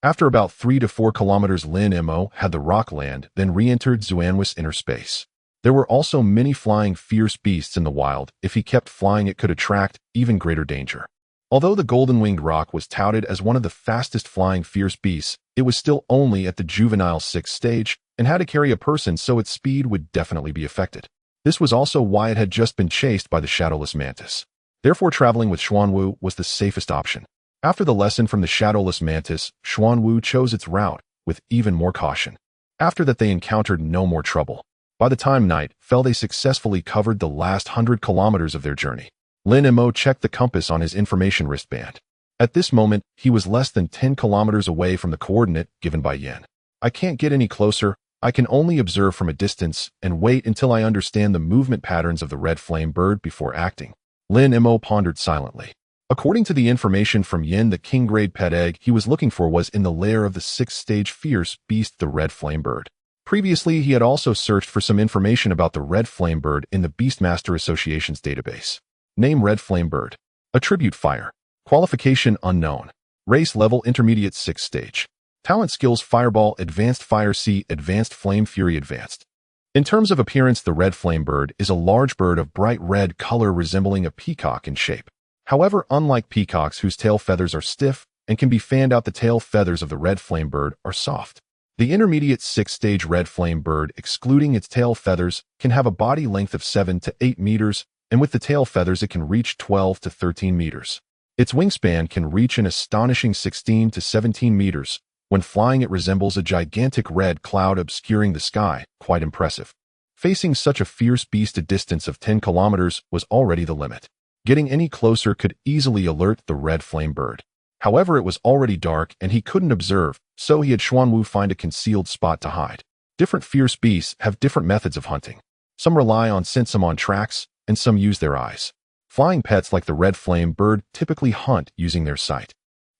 Speaker 1: After about 3 to 4 kilometers, Lin Mo had the rock land, then re-entered Xuanhua's inner space. There were also many flying fierce beasts in the wild. If he kept flying, it could attract even greater danger. Although the golden-winged rock was touted as one of the fastest flying fierce beasts, it was still only at the juvenile 6th stage and had to carry a person, so its speed would definitely be affected. This was also why it had just been chased by the shadowless mantis. Therefore, traveling with Xuanhu was the safest option. After the lesson from the shadowless mantis, Xuanhu chose its route with even more caution. After that, they encountered no more trouble. By the time night fell, they successfully covered the last 100 kilometers of their journey. Lin Mo checked the compass on his information wristband. At this moment, he was less than 10 kilometers away from the coordinate given by Yin. I can't get any closer. I can only observe from a distance and wait until I understand the movement patterns of the red flame bird before acting. Lin Mo pondered silently. According to the information from Yin, the king-grade pet egg he was looking for was in the lair of the 6th stage fierce beast, the red flame bird. Previously, he had also searched for some information about the red flame bird in the Beastmaster Association's database. Name: Red Flame Bird. Attribute: Fire. Qualification: Unknown. Race: Level Intermediate 6th stage. Talent: Skills: Fireball, Advanced Fire C, Advanced Flame Fury Advanced. In terms of appearance, the red flame bird is a large bird of bright red color resembling a peacock in shape. However, unlike peacocks whose tail feathers are stiff and can be fanned out, the tail feathers of the red flame bird are soft. The intermediate 6th stage red flame bird, excluding its tail feathers, can have a body length of 7 to 8 meters, and with the tail feathers it can reach 12 to 13 meters. Its wingspan can reach an astonishing 16 to 17 meters. When flying, it resembles a gigantic red cloud obscuring the sky, quite impressive. Facing such a fierce beast, a distance of 10 kilometers was already the limit. Getting any closer could easily alert the red flame bird. However, it was already dark and he couldn't observe, so he had Xuanhu find a concealed spot to hide. Different fierce beasts have different methods of hunting. Some rely on scent, some on tracks, and some use their eyes. Flying pets like the red flame bird typically hunt using their sight.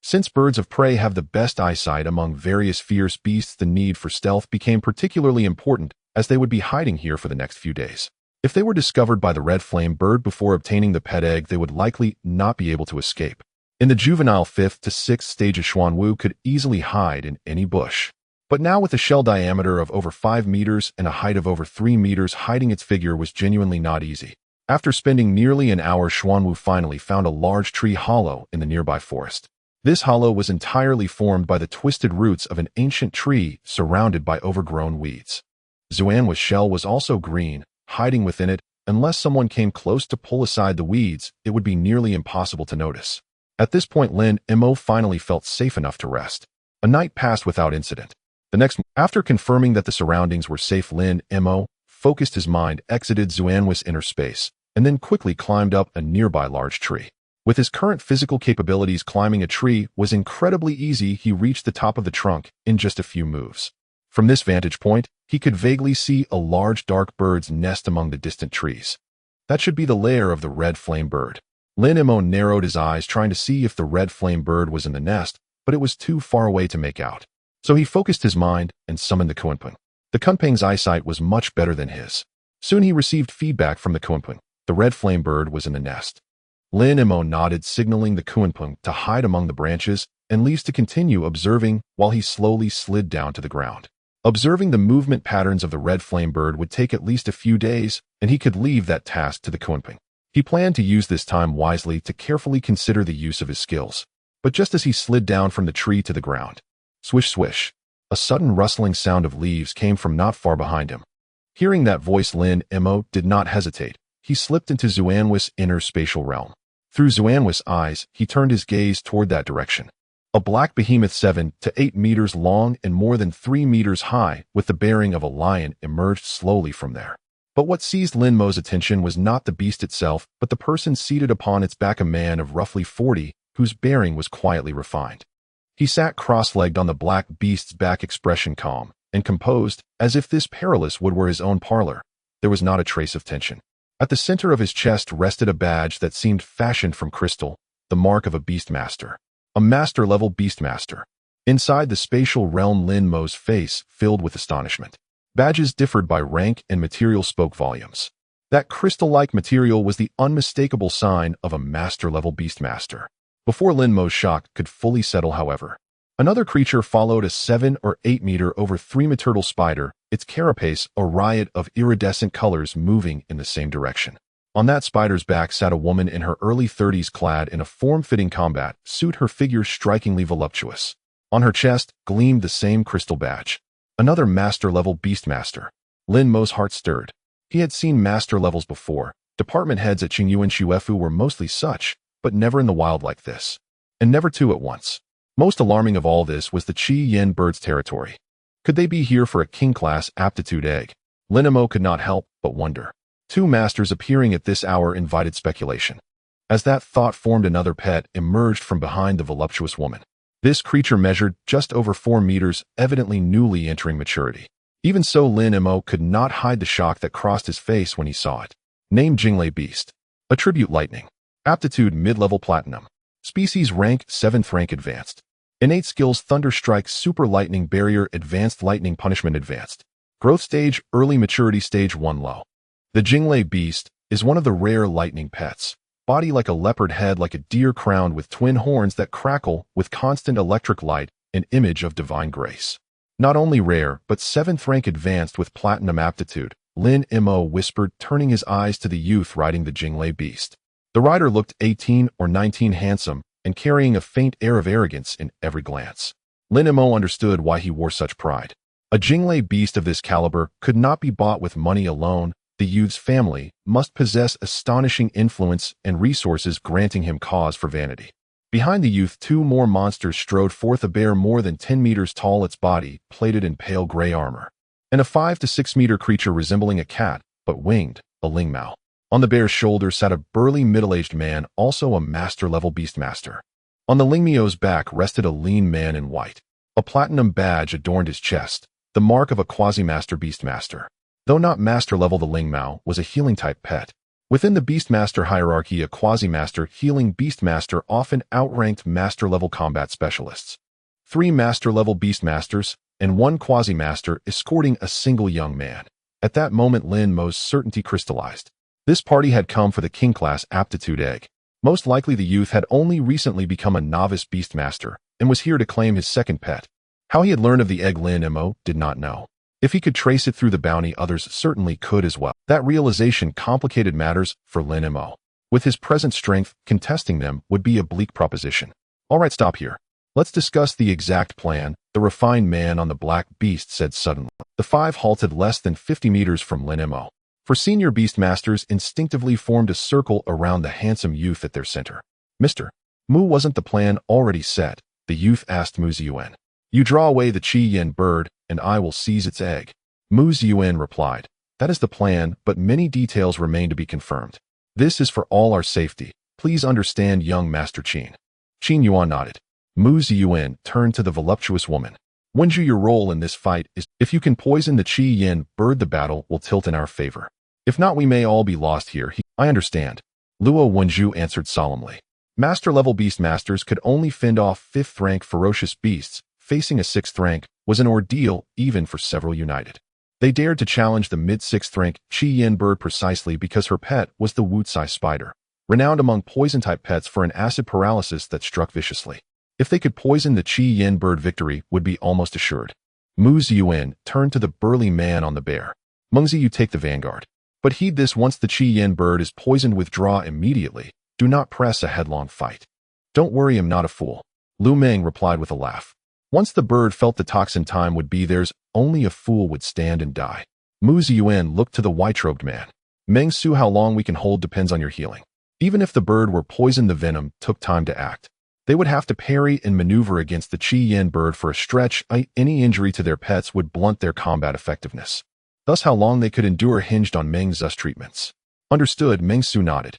Speaker 1: Since birds of prey have the best eyesight among various fierce beasts, the need for stealth became particularly important, as they would be hiding here for the next few days. If they were discovered by the red flame bird before obtaining the pet egg, they would likely not be able to escape. In the juvenile 5th to 6th stage, a Xuanwu could easily hide in any bush. But now, with a shell diameter of over 5 meters and a height of over 3 meters, hiding its figure was genuinely not easy. After spending nearly an hour, Xuanwu finally found a large tree hollow in the nearby forest. This hollow was entirely formed by the twisted roots of an ancient tree surrounded by overgrown weeds. Xuanwu's shell was also green. Hiding within it, unless someone came close to pull aside the weeds, it would be nearly impossible to notice. At this point, Lin Mo finally felt safe enough to rest. A night passed without incident. The next, after confirming that the surroundings were safe, Lin Mo focused his mind, exited Xuanwu's inner space, and then quickly climbed up a nearby large tree. With his current physical capabilities, climbing a tree was incredibly easy. He reached the top of the trunk in just a few moves. From this vantage point, he could vaguely see a large dark bird's nest among the distant trees. That should be the lair of the red flame bird. Lin Mo narrowed his eyes, trying to see if the red flame bird was in the nest, but it was too far away to make out. So he focused his mind and summoned the Kunpeng. The Kunpeng's eyesight was much better than his. Soon he received feedback from the Kunpeng. The red flame bird was in the nest. Lin Mo nodded, signaling the Kunpeng to hide among the branches and leaves to continue observing while he slowly slid down to the ground. Observing the movement patterns of the red flame bird would take at least a few days, and he could leave that task to the Kunpeng. He planned to use this time wisely to carefully consider the use of his skills. But just as he slid down from the tree to the ground, swish swish, a sudden rustling sound of leaves came from not far behind him. Hearing that voice, Lin Mo did not hesitate. He slipped into Xuanwu's inner spatial realm. Through Xuanwu's eyes, he turned his gaze toward that direction. A black behemoth 7 to 8 meters long and more than 3 meters high, with the bearing of a lion, emerged slowly from there. But what seized Lin Mo's attention was not the beast itself, but the person seated upon its back, a man of roughly 40, whose bearing was quietly refined. He sat cross-legged on the black beast's back, expression calm and composed, as if this peerless wood were his own parlor. There was not a trace of tension. At the center of his chest rested a badge that seemed fashioned from crystal, the mark of a beastmaster. A master-level beastmaster. Inside the spatial realm, Lin Mo's face filled with astonishment. Badges differed by rank and material spoke volumes. That crystal-like material was the unmistakable sign of a master-level beastmaster. Before Lin Mo's shock could fully settle, however, another creature followed, a 7 or 8 meter over 3 meter turtle spider, its carapace a riot of iridescent colors moving in the same direction. On that spider's back sat a woman in her early 30s, clad in a form-fitting combat suit, her figure strikingly voluptuous. On her chest gleamed the same crystal badge. Another master-level beastmaster. Lin Mo's heart stirred. He had seen master levels before. Department heads at Qingyuan Xuefu were mostly such, but never in the wild like this. And never two at once. Most alarming of all this was the Qi Yin bird's territory. Could they be here for a king-class aptitude egg? Lin Mo could not help but wonder. Two masters appearing at this hour invited speculation. As that thought formed, another pet emerged from behind the voluptuous woman. This creature measured just over 4 meters, evidently newly entering maturity. Even so, Lin Mo could not hide the shock that crossed his face when he saw it. Name: God-Tier Beast. Attribute: Lightning. Aptitude: Mid-level Platinum. Species: Rank: 7th rank Advanced. Innate skills: Thunder Strike, Super Lightning Barrier, Advanced Lightning Punishment, Advanced. Growth stage: Early Maturity Stage 1 Low. The God-Tier Beast is one of the rare lightning pets. Body like a leopard, head like a deer, crowned with twin horns that crackle with constant electric light, an image of divine grace. Not only rare, but 7th rank Advanced with Platinum aptitude, Lin Mo whispered, turning his eyes to the youth riding the God-Tier Beast. The rider looked 18 or 19, handsome, and carrying a faint air of arrogance in every glance. Lin Mo understood why he wore such pride. A God-Tier Beast of this caliber could not be bought with money alone. The youth's family must possess astonishing influence and resources, granting him cause for vanity. Behind the youth, 2 more monsters strode forth, a bear more than 10 meters tall, its body plated in pale gray armor, and a 5 to 6 meter creature resembling a cat, but winged, a Lin Mo. On the bear's shoulder sat a burly middle-aged man, also a master-level beastmaster. On the Lin Mo's back rested a lean man in white. A platinum badge adorned his chest, the mark of a quasi-master beastmaster. Though not master level, the Lin Mo was a healing-type pet. Within the Beastmaster hierarchy, a Quasi-Master healing Beastmaster often outranked Master-level combat specialists. 3 Master-level Beastmasters and 1 Quasi-Master escorting a single young man. At that moment, Lin Mo's certainty crystallized. This party had come for the King-class aptitude egg. Most likely the youth had only recently become a novice Beastmaster and was here to claim his second pet. How he had learned of the egg, Lin Mo did not know. If he could trace it through the bounty, others certainly could as well. That realization complicated matters for Lin Mo. With his present strength, contesting them would be a bleak proposition. All right, stop here. Let's discuss the exact plan, the refined man on the black beast said suddenly. The 5 halted less than 50 meters from Lin Mo. For senior Beastmasters instinctively formed a circle around the handsome youth at their center. Mr. Mu, wasn't the plan already set? The youth asked Mu Ziyuan. You draw away the Qi Yin bird, and I will seize its egg. Mu Ziyuan replied. That is the plan, but many details remain to be confirmed. This is for all our safety. Please understand, young Master Qin. Qin Yuan nodded. Mu Ziyuan turned to the voluptuous woman. Wenju, your role in this fight is, if you can poison the Qi Yin bird, the battle will tilt in our favor. If not, we may all be lost here. I understand. Luo Wenju answered solemnly. Master-level Beastmasters could only fend off 5th-rank ferocious beasts. Facing a 6th rank was an ordeal even for several united. They dared to challenge the mid-6th rank Qi Yin bird precisely because her pet was the Wucai spider, renowned among poison-type pets for an acid paralysis that struck viciously. If they could poison the Qi Yin bird, victory would be almost assured. Mu Ziyuan turned to the burly man on the bear. Mengzi, you take the vanguard. But heed this, once the Qi Yin bird is poisoned, withdraw immediately. Do not press a headlong fight. Don't worry, I'm not a fool. Lu Meng replied with a laugh. Once the bird felt the toxin, time would be theirs. Only a fool would stand and die. Mu Ziyuan looked to the white-robed man. Meng Su, how long we can hold depends on your healing. Even if the bird were poisoned, the venom took time to act. They would have to parry and maneuver against the Qi Yin bird for a stretch. Any injury to their pets would blunt their combat effectiveness. Thus, how long they could endure hinged on Meng Zu's treatments. Understood, Meng Su nodded.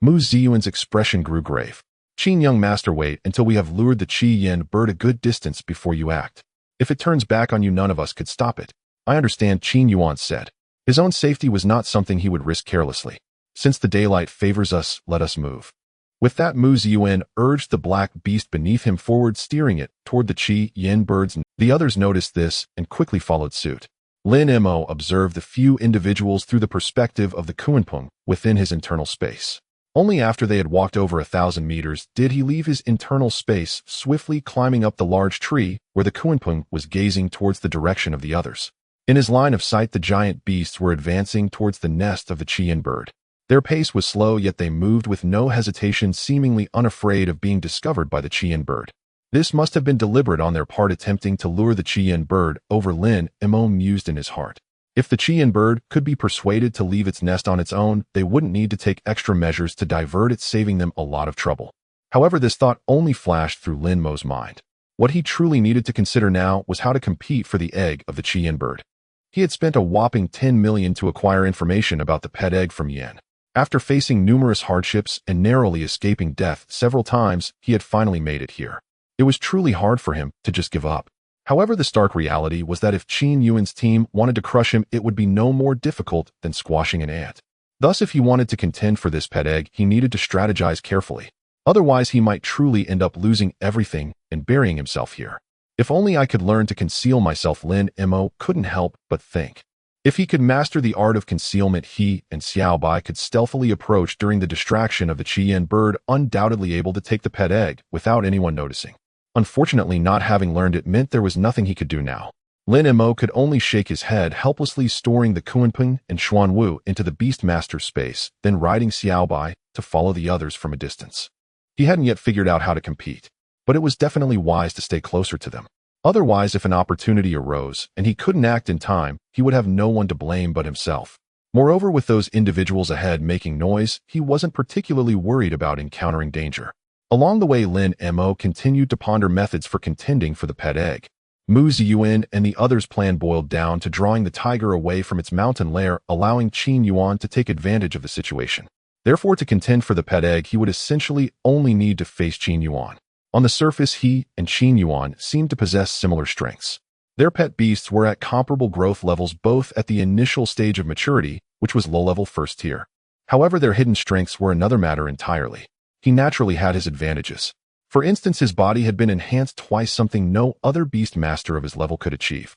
Speaker 1: Mu Ziyuan's expression grew grave. Qin, young master, wait until we have lured the Qi Yin bird a good distance before you act. If it turns back on you, none of us could stop it. I understand, Qin Yuan said. His own safety was not something he would risk carelessly. Since the daylight favors us, let us move. With that, Mu Ziyuan urged the black beast beneath him forward, steering it toward the Qi Yin birds. The others noticed this and quickly followed suit. Lin Mo observed the few individuals through the perspective of the Kunpeng within his internal space. Only after they had walked over 1,000 meters did he leave his internal space, swiftly climbing up the large tree where the Kunpeng was gazing towards the direction of the others. In his line of sight, the giant beasts were advancing towards the nest of the Qi Yin bird. Their pace was slow, yet they moved with no hesitation, seemingly unafraid of being discovered by the Qi Yin bird. This must have been deliberate on their part, attempting to lure the Qi Yin bird over. Lin Mo mused in his heart. If the Qi Yin bird could be persuaded to leave its nest on its own, they wouldn't need to take extra measures to divert it, saving them a lot of trouble. However, this thought only flashed through Lin Mo's mind. What he truly needed to consider now was how to compete for the egg of the Qi Yin bird. He had spent a whopping 10 million to acquire information about the pet egg from Yin. After facing numerous hardships and narrowly escaping death several times, he had finally made it here. It was truly hard for him to just give up. However, the stark reality was that if Qin Yuan's team wanted to crush him, it would be no more difficult than squashing an ant. Thus, if he wanted to contend for this pet egg, he needed to strategize carefully. Otherwise, he might truly end up losing everything and burying himself here. If only I could learn to conceal myself, Lin Mo couldn't help but think. If he could master the art of concealment, he and Xiao Bai could stealthily approach during the distraction of the Qi Yin bird, undoubtedly able to take the pet egg without anyone noticing. Unfortunately, not having learned it meant there was nothing he could do now. Lin Mo could only shake his head, helplessly storing the Kunpeng and Xuanwu into the Beastmaster space, then riding Xiao Bai to follow the others from a distance. He hadn't yet figured out how to compete, but it was definitely wise to stay closer to them. Otherwise, if an opportunity arose and he couldn't act in time, he would have no one to blame but himself. Moreover, with those individuals ahead making noise, he wasn't particularly worried about encountering danger. Along the way, Lin Mo continued to ponder methods for contending for the pet egg. Mu Ziyuan and the others' plan boiled down to drawing the tiger away from its mountain lair, allowing Qin Yuan to take advantage of the situation. Therefore, to contend for the pet egg, he would essentially only need to face Qin Yuan. On the surface, he and Qin Yuan seemed to possess similar strengths. Their pet beasts were at comparable growth levels, both at the initial stage of maturity, which was low-level first tier. However, their hidden strengths were another matter entirely. He naturally had his advantages. For instance, his body had been enhanced twice, something no other beast master of his level could achieve.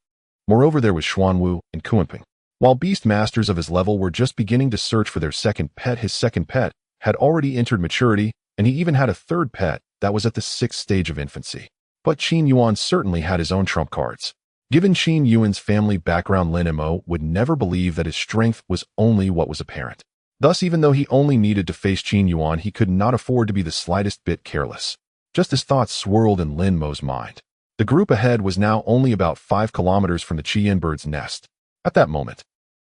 Speaker 1: Moreover, there was Xuanwu and Kuanping. While beast masters of his level were just beginning to search for their second pet, his second pet had already entered maturity, and he even had a third pet that was at the 6th stage of infancy. But Qin Yuan certainly had his own trump cards. Given Qin Yuan's family background, Lin Mo would never believe that his strength was only what was apparent. Thus, even though he only needed to face Qin Yuan, he could not afford to be the slightest bit careless. Just as thoughts swirled in Lin Mo's mind, the group ahead was now only about 5 kilometers from the Qian bird's nest. At that moment,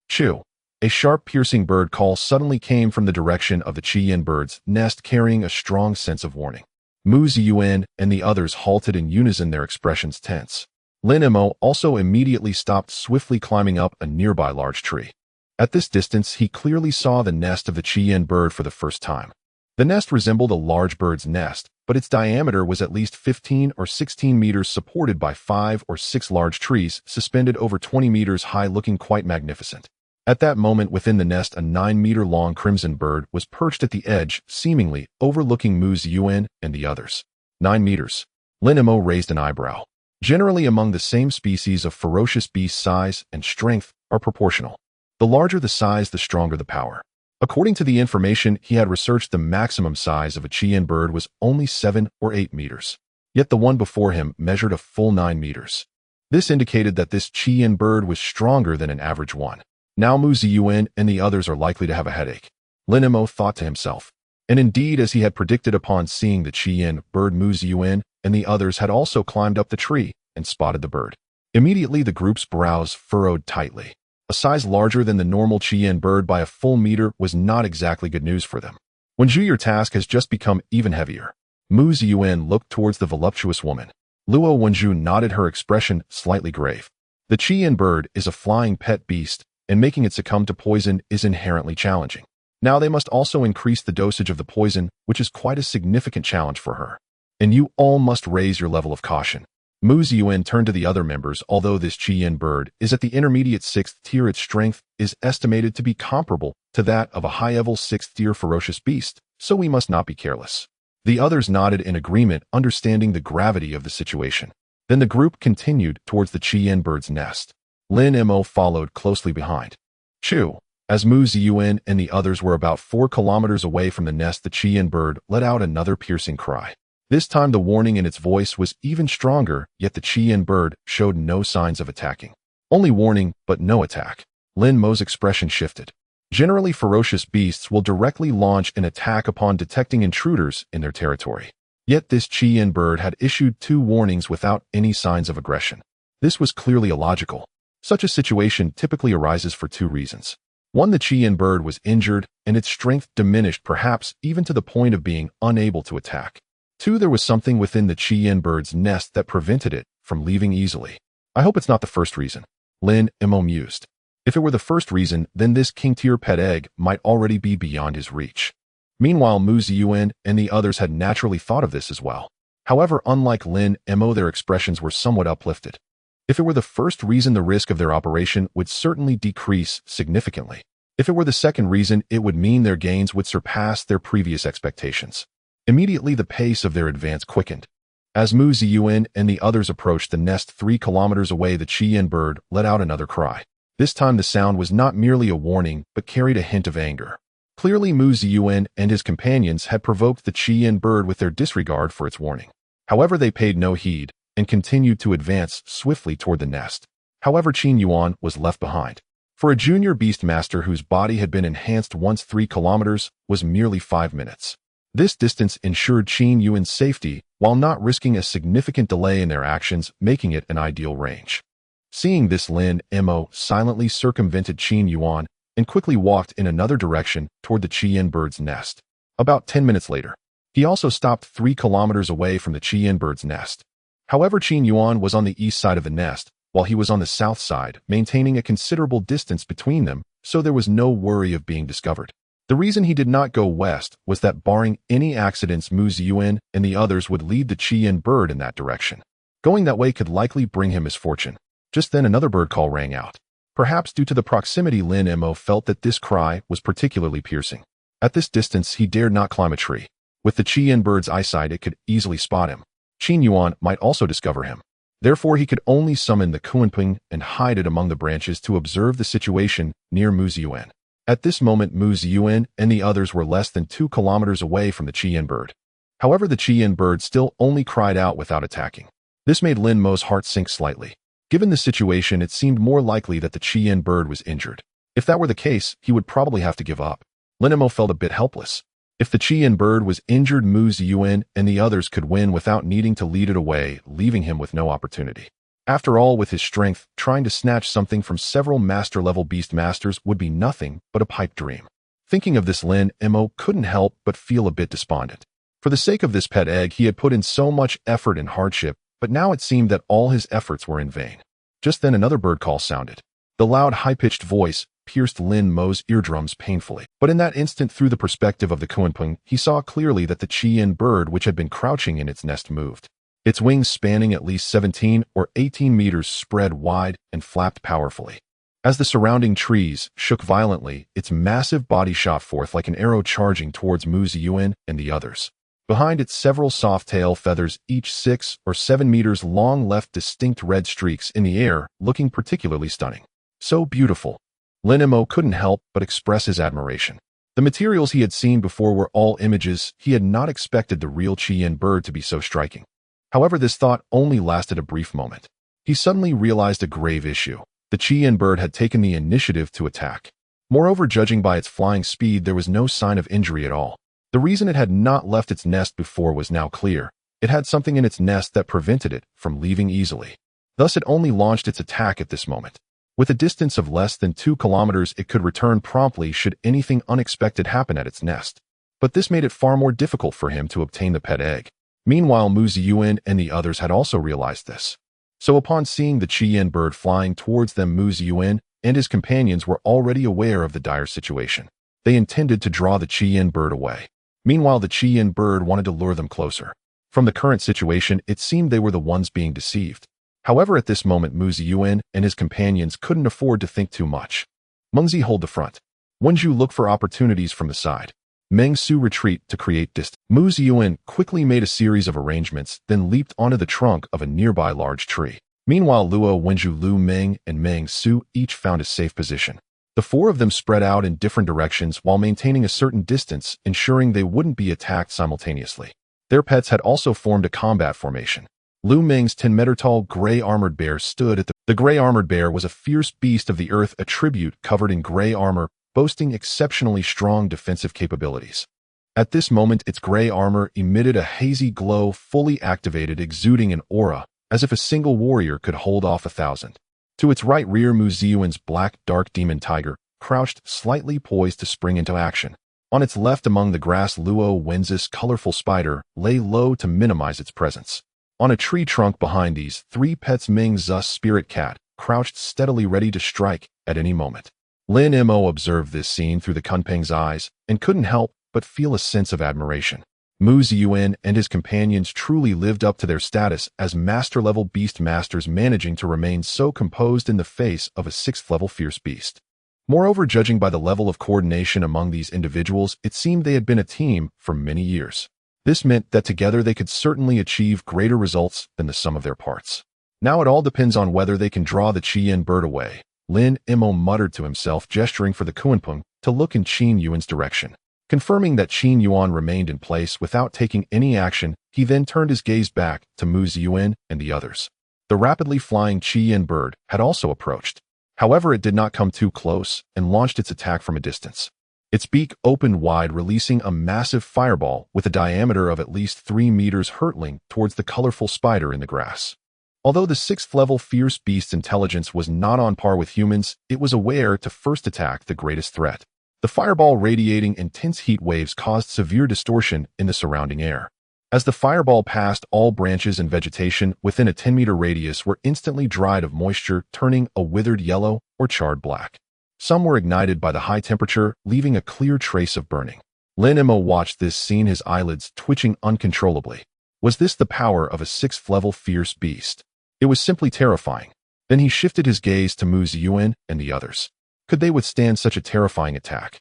Speaker 1: Chu, a sharp, piercing bird call suddenly came from the direction of the Qian bird's nest, carrying a strong sense of warning. Mu Ziyuan and the others halted in unison, their expressions tense. Lin Mo also immediately stopped, swiftly climbing up a nearby large tree. At this distance, he clearly saw the nest of the Qian bird for the first time. The nest resembled a large bird's nest, but its diameter was at least 15 or 16 meters, supported by 5 or 6 large trees, suspended over 20 meters high, looking quite magnificent. At that moment, within the nest, a 9-meter-long crimson bird was perched at the edge, seemingly overlooking Mu Ziyuan and the others. 9 meters. Lin Mo raised an eyebrow. Generally, among the same species of ferocious beast, size and strength are proportional. The larger the size, the stronger the power. According to the information he had researched, the maximum size of a Qian bird was only 7 or 8 meters. Yet the one before him measured a full 9 meters. This indicated that this Qian bird was stronger than an average one. Now Mu Ziyuan and the others are likely to have a headache, Lin Mo thought to himself. And indeed, as he had predicted, upon seeing the Qian bird, Mu Ziyuan and the others had also climbed up the tree and spotted the bird. Immediately, the group's brows furrowed tightly. A size larger than the normal Qian bird by a full meter was not exactly good news for them. Wenju, your task has just become even heavier. Mu Ziyuan looked towards the voluptuous woman. Luo Wenju nodded, her expression slightly grave. The Qian bird is a flying pet beast, and making it succumb to poison is inherently challenging. Now they must also increase the dosage of the poison, which is quite a significant challenge for her. And you all must raise your level of caution. Mu Ziyuan turned to the other members. Although this Qian bird is at the intermediate 6th tier, its strength is estimated to be comparable to that of a high-level 6th tier ferocious beast, so we must not be careless. The others nodded in agreement, understanding the gravity of the situation. Then the group continued towards the Qian bird's nest. Lin Mo followed closely behind. Chu. As Mu Ziyuan and the others were about 4 kilometers away from the nest, the Qian bird let out another piercing cry. This time the warning in its voice was even stronger, yet the Qian bird showed no signs of attacking. Only warning, but no attack. Lin Mo's expression shifted. Generally, ferocious beasts will directly launch an attack upon detecting intruders in their territory. Yet this Qian bird had issued 2 warnings without any signs of aggression. This was clearly illogical. Such a situation typically arises for 2 reasons. 1, the Qian bird was injured, and its strength diminished, perhaps even to the point of being unable to attack. 2, there was something within the Qian bird's nest that prevented it from leaving easily. I hope it's not the first reason, Lin Mo mused. If it were the first reason, then this king-tier pet egg might already be beyond his reach. Meanwhile, Mu Ziyuan and the others had naturally thought of this as well. However, unlike Lin Mo, their expressions were somewhat uplifted. If it were the first reason, the risk of their operation would certainly decrease significantly. If it were the second reason, it would mean their gains would surpass their previous expectations. Immediately, the pace of their advance quickened. As Mu Ziyuan and the others approached the nest 3 kilometers away, the Qian bird let out another cry. This time the sound was not merely a warning, but carried a hint of anger. Clearly, Mu Ziyuan and his companions had provoked the Qian bird with their disregard for its warning. However, they paid no heed and continued to advance swiftly toward the nest. However, Qin Yuan was left behind. For a junior beast master whose body had been enhanced once, 3 kilometers was merely 5 minutes. This distance ensured Qin Yuan's safety while not risking a significant delay in their actions, making it an ideal range. Seeing this, Lin Mo silently circumvented Qin Yuan and quickly walked in another direction toward the Qian bird's nest. About 10 minutes later, he also stopped 3 kilometers away from the Qian bird's nest. However, Qin Yuan was on the east side of the nest, while he was on the south side, maintaining a considerable distance between them, so there was no worry of being discovered. The reason he did not go west was that, barring any accidents, Mu Ziyuan and the others would lead the Qian bird in that direction. Going that way could likely bring him misfortune. Just then another bird call rang out. Perhaps due to the proximity, Lin Mo felt that this cry was particularly piercing. At this distance, he dared not climb a tree. With the Qian bird's eyesight, it could easily spot him. Qin Yuan might also discover him. Therefore, he could only summon the Kunping and hide it among the branches to observe the situation near Mu Ziyuan. At this moment, Mu Ziyuan and the others were less than 2 kilometers away from the Qian bird. However, the Qian bird still only cried out without attacking. This made Lin Mo's heart sink slightly. Given the situation, it seemed more likely that the Qian bird was injured. If that were the case, he would probably have to give up. Lin Mo felt a bit helpless. If the Qian bird was injured, Mu Ziyuan and the others could win without needing to lead it away, leaving him with no opportunity. After all, with his strength, trying to snatch something from several master-level beast masters would be nothing but a pipe dream. Thinking of this, Lin Mo couldn't help but feel a bit despondent. For the sake of this pet egg, he had put in so much effort and hardship, but now it seemed that all his efforts were in vain. Just then another bird call sounded. The loud, high-pitched voice pierced Lin Mo's eardrums painfully. But in that instant, through the perspective of the Kunping, he saw clearly that the Qian bird, which had been crouching in its nest, moved. Its wings, spanning at least 17 or 18 meters, spread wide and flapped powerfully. As the surrounding trees shook violently, its massive body shot forth like an arrow, charging towards Mu Ziyuan and the others. Behind it, several soft tail feathers, each 6 or 7 meters long, left distinct red streaks in the air, looking particularly stunning. So beautiful. Lin Mo couldn't help but express his admiration. The materials he had seen before were all images. He had not expected the real Qian bird to be so striking. However, this thought only lasted a brief moment. He suddenly realized a grave issue. The Qian bird had taken the initiative to attack. Moreover, judging by its flying speed, there was no sign of injury at all. The reason it had not left its nest before was now clear. It had something in its nest that prevented it from leaving easily. Thus, it only launched its attack at this moment. With a distance of less than 2 kilometers, it could return promptly should anything unexpected happen at its nest. But this made it far more difficult for him to obtain the pet egg. Meanwhile, Mu Ziyuan and the others had also realized this. So upon seeing the Qian bird flying towards them, Mu Ziyuan and his companions were already aware of the dire situation. They intended to draw the Qian bird away. Meanwhile, the Qian bird wanted to lure them closer. From the current situation, it seemed they were the ones being deceived. However, at this moment, Mu Ziyuan and his companions couldn't afford to think too much. Mengzi, hold the front. Wenju, look for opportunities from the side. Meng Su, retreat to create distance. Mu Ziyuan quickly made a series of arrangements, then leaped onto the trunk of a nearby large tree. Meanwhile, Luo, Wenju, Lu Meng, and Meng Su each found a safe position. The 4 of them spread out in different directions while maintaining a certain distance, ensuring they wouldn't be attacked simultaneously. Their pets had also formed a combat formation. Lu Meng's 10-meter-tall gray armored bear stood at the gray armored bear was a fierce beast of the earth, a tribute covered in gray armor, boasting exceptionally strong defensive capabilities. At this moment, its gray armor emitted a hazy glow, fully activated, exuding an aura, as if a single warrior could hold off 1,000. To its right rear, Mu Ziyuan's black dark demon tiger crouched, slightly poised to spring into action. On its left, among the grass, Luo Wenzi's colorful spider lay low to minimize its presence. On a tree trunk behind these 3 pets, Ming Zu's spirit cat crouched steadily, ready to strike at any moment. Lin Mo observed this scene through the Kunpeng's eyes and couldn't help but feel a sense of admiration. Mu Ziyuan and his companions truly lived up to their status as master-level beast masters, managing to remain so composed in the face of a 6th-level fierce beast. Moreover, judging by the level of coordination among these individuals, it seemed they had been a team for many years. This meant that together they could certainly achieve greater results than the sum of their parts. Now it all depends on whether they can draw the Qian bird away. Lin Mo muttered to himself, gesturing for the Kunpeng to look in Qin Yuan's direction. Confirming that Qin Yuan remained in place without taking any action, he then turned his gaze back to Mu Ziyuan and the others. The rapidly flying Qian bird had also approached. However, it did not come too close and launched its attack from a distance. Its beak opened wide, releasing a massive fireball with a diameter of at least 3 meters, hurtling towards the colorful spider in the grass. Although the 6th-level fierce beast's intelligence was not on par with humans, it was aware to first attack the greatest threat. The fireball, radiating intense heat waves, caused severe distortion in the surrounding air. As the fireball passed, all branches and vegetation within a 10-meter radius were instantly dried of moisture, turning a withered yellow or charred black. Some were ignited by the high temperature, leaving a clear trace of burning. Lin Mo watched this scene, his eyelids twitching uncontrollably. Was this the power of a 6th-level fierce beast? It was simply terrifying. Then he shifted his gaze to Mu Ziyuan and the others. Could they withstand such a terrifying attack?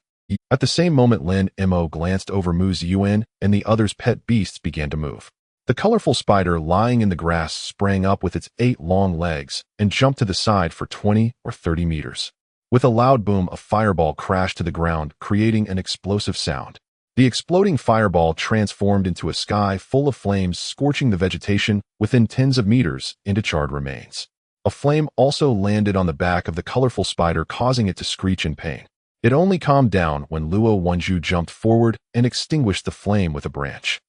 Speaker 1: At the same moment, Lin Mo glanced over Mu Ziyuan, and the other's pet beasts began to move. The colorful spider lying in the grass sprang up with its 8 long legs and jumped to the side for 20 or 30 meters. With a loud boom, a fireball crashed to the ground, creating an explosive sound. The exploding fireball transformed into a sky full of flames, scorching the vegetation within tens of meters into charred remains. A flame also landed on the back of the colorful spider, causing it to screech in pain. It only calmed down when Luo Wenju jumped forward and extinguished the flame with a branch.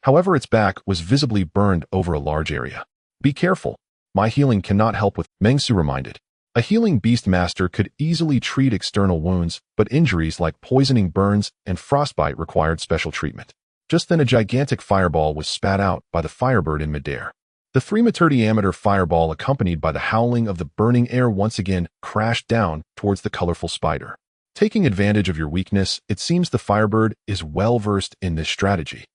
Speaker 1: However, its back was visibly burned over a large area. "Be careful. My healing cannot help with," Meng Su reminded. A healing beastmaster could easily treat external wounds, but injuries like poisoning, burns, and frostbite required special treatment. Just then, a gigantic fireball was spat out by the firebird in midair. The 3-meter diameter fireball, accompanied by the howling of the burning air, once again crashed down towards the colorful spider. Taking advantage of your weakness, it seems the firebird is well versed in this strategy.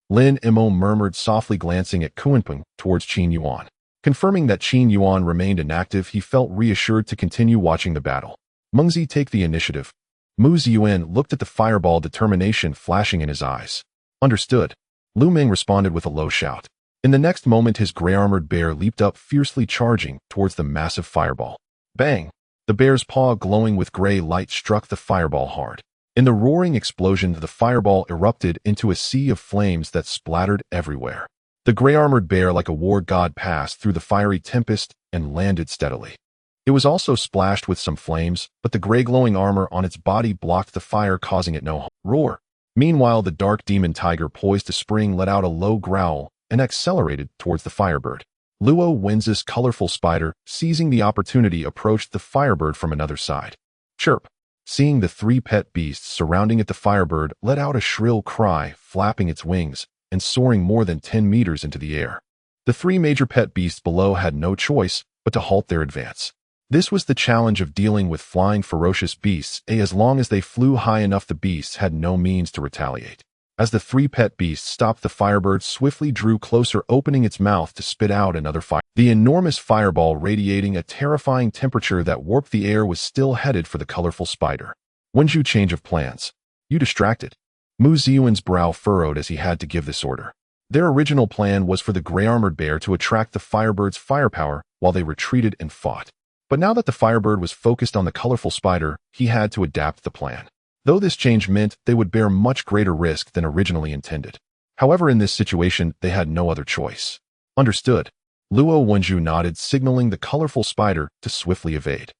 Speaker 1: Lin Mo murmured softly, glancing at Kunpeng towards Qin Yuan. Confirming that Qin Yuan remained inactive, he felt reassured to continue watching the battle. "Mengzi, take the initiative." Mu Ziyuan looked at the fireball, determination flashing in his eyes. "Understood." Lu Ming responded with a low shout. In the next moment, his gray-armored bear leaped up, fiercely charging towards the massive fireball. Bang! The bear's paw, glowing with gray light, struck the fireball hard. In the roaring explosion, the fireball erupted into a sea of flames that splattered everywhere. The gray-armored bear, like a war god, passed through the fiery tempest and landed steadily. It was also splashed with some flames, but the gray-glowing armor on its body blocked the fire, causing it no roar. Meanwhile, the dark demon tiger, poised to spring, let out a low growl and accelerated towards the firebird. Luo Wenzu's colorful spider, seizing the opportunity, approached the firebird from another side. Chirp! Seeing the 3 pet beasts surrounding it, the firebird let out a shrill cry, flapping its wings and soaring more than 10 meters into the air. The 3 major pet beasts below had no choice but to halt their advance. This was the challenge of dealing with flying ferocious beasts. As long as they flew high enough, the beasts had no means to retaliate. As the 3 pet beasts stopped, the firebird swiftly drew closer, opening its mouth to spit out another fire. The enormous fireball, radiating a terrifying temperature that warped the air, was still headed for the colorful spider. "Wenju, change of plans. You distracted." Mu Ziyuan's brow furrowed as he had to give this order. Their original plan was for the gray-armored bear to attract the firebird's firepower while they retreated and fought. But now that the firebird was focused on the colorful spider, he had to adapt the plan. Though this change meant they would bear much greater risk than originally intended. However, in this situation, they had no other choice. "Understood." Luo Wenju nodded, signaling the colorful spider to swiftly evade.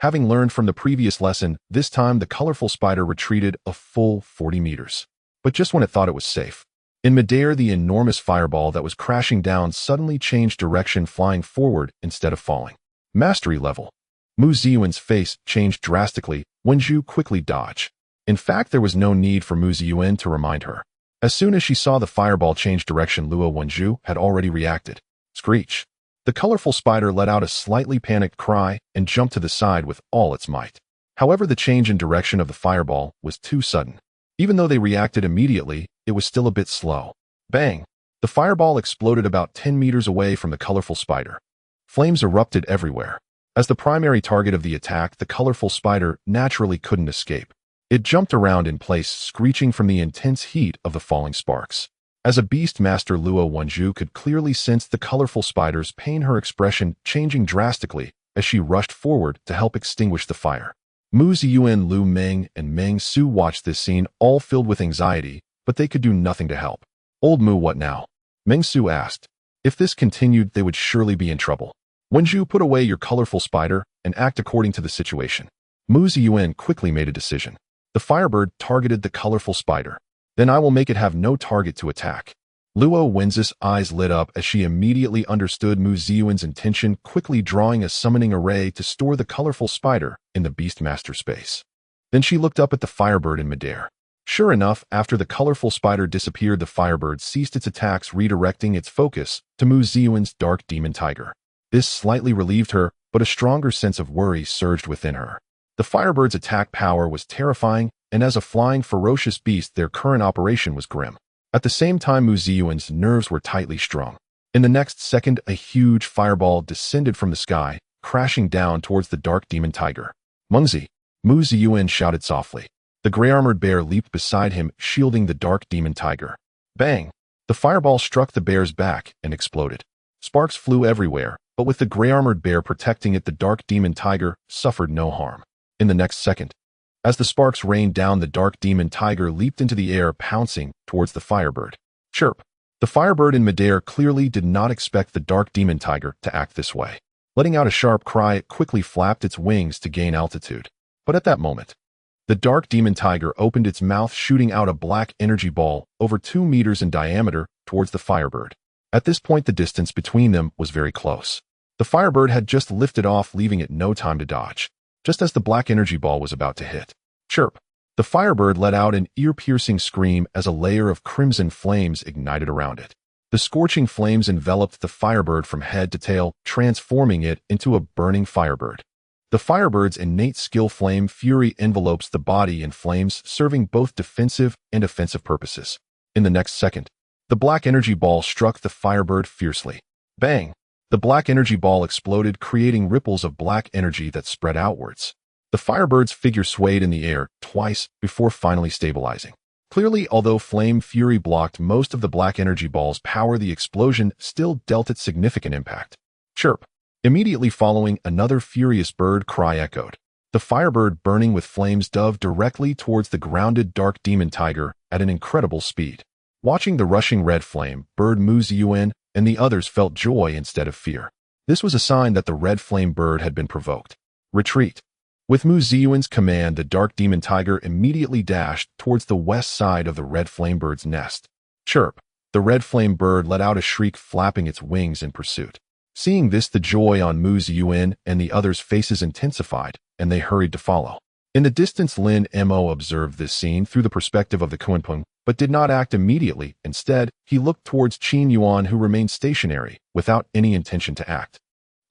Speaker 1: Having learned from the previous lesson, this time the colorful spider retreated a full 40 meters. But just when it thought it was safe. In midair, the enormous fireball that was crashing down suddenly changed direction, flying forward instead of falling. Mastery level. Mu Ziyuan's face changed drastically. Wenju quickly dodged. In fact, there was no need for Mu Ziyuan to remind her. As soon as she saw the fireball change direction, Luo Wenju had already reacted. Screech. The colorful spider let out a slightly panicked cry and jumped to the side with all its might. However, the change in direction of the fireball was too sudden. Even though they reacted immediately, it was still a bit slow. Bang! The fireball exploded about 10 meters away from the colorful spider. Flames erupted everywhere. As the primary target of the attack, the colorful spider naturally couldn't escape. It jumped around in place, screeching from the intense heat of the falling sparks. As a beast master, Luo Wenju could clearly sense the colorful spider's pain, her expression changing drastically as she rushed forward to help extinguish the fire. Mu Ziyuan, Lu Ming, and Meng Su watched this scene, all filled with anxiety, but they could do nothing to help. "Old Mu, what now?" Meng Su asked. If this continued, they would surely be in trouble. "Wenju, put away your colorful spider and act according to the situation." Mu Ziyuan quickly made a decision. The firebird targeted the colorful spider. "Then I will make it have no target to attack." Luo Wenzu's eyes lit up as she immediately understood Mu Ziyuan's intention, quickly drawing a summoning array to store the colorful spider in the Beastmaster space. Then she looked up at the firebird in midair. Sure enough, after the colorful spider disappeared, the firebird ceased its attacks, redirecting its focus to Mu Ziyuan's dark demon tiger. This slightly relieved her, but a stronger sense of worry surged within her. The firebird's attack power was terrifying, and as a flying, ferocious beast, their current operation was grim. At the same time, Mu Ziyuan's nerves were tightly strung. In the next second, a huge fireball descended from the sky, crashing down towards the dark demon tiger. "Mengzi!" Mu Ziyuan shouted softly. The gray-armored bear leaped beside him, shielding the dark demon tiger. Bang! The fireball struck the bear's back and exploded. Sparks flew everywhere, but with the gray-armored bear protecting it, the dark demon tiger suffered no harm. In the next second, as the sparks rained down, the dark demon tiger leaped into the air, pouncing towards the firebird. Chirp! The firebird in midair clearly did not expect the dark demon tiger to act this way. Letting out a sharp cry, it quickly flapped its wings to gain altitude. But at that moment, the dark demon tiger opened its mouth, shooting out a black energy ball over 2 meters in diameter towards the firebird. At this point, the distance between them was very close. The firebird had just lifted off, leaving it no time to dodge. Just as the black energy ball was about to hit, chirp! The firebird let out an ear-piercing scream as a layer of crimson flames ignited around it. The scorching flames enveloped the firebird from head to tail, transforming it into a burning firebird. The firebird's innate skill, flame fury, envelopes the body in flames, serving both defensive and offensive purposes. In the next second, the black energy ball struck the firebird fiercely. Bang! The black energy ball exploded, creating ripples of black energy that spread outwards. The firebird's figure swayed in the air twice before finally stabilizing. Clearly, although flame fury blocked most of the black energy ball's power, the explosion still dealt it significant impact. Chirp! Immediately following, another furious bird cry echoed. The firebird, burning with flames, dove directly towards the grounded dark demon tiger at an incredible speed. Watching the rushing red flame, bird Mu Ziyuan and the others felt joy instead of fear. This was a sign that the red flame bird had been provoked. Retreat! With Mu Ziyuan's command, the dark demon tiger immediately dashed towards the west side of the red flame bird's nest. Chirp! The red flame bird let out a shriek, flapping its wings in pursuit. Seeing this, the joy on Mu Ziyuan and the others' faces intensified, and they hurried to follow. In the distance, Lin Mo observed this scene through the perspective of the Kunpeng, but did not act immediately. Instead, he looked towards Qin Yuan, who remained stationary, without any intention to act.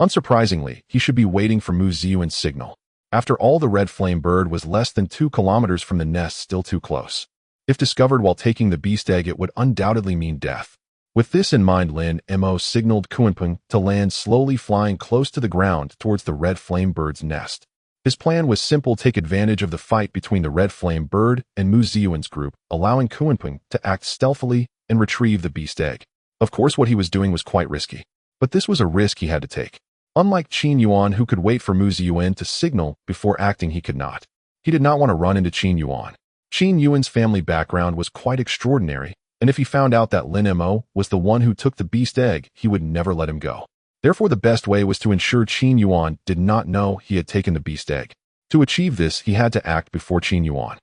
Speaker 1: Unsurprisingly, he should be waiting for Mu Ziyuan's signal. After all, the red flame bird was less than 2 kilometers from the nest, still too close. If discovered while taking the beast egg, it would undoubtedly mean death. With this in mind, Lin Mo signaled Kunpeng to land, slowly flying close to the ground towards the red flame bird's nest. His plan was simple: take advantage of the fight between the red flame bird and Mu Ziyuan's group, allowing Kunpeng to act stealthily and retrieve the beast egg. Of course, what he was doing was quite risky, but this was a risk he had to take. Unlike Qin Yuan, who could wait for Mu Ziyuan to signal before acting, he could not. He did not want to run into Qin Yuan. Qin Yuan's family background was quite extraordinary, and if he found out that Lin Mo was the one who took the beast egg, he would never let him go. Therefore, the best way was to ensure Qin Yuan did not know he had taken the beast egg. To achieve this, he had to act before Qin Yuan.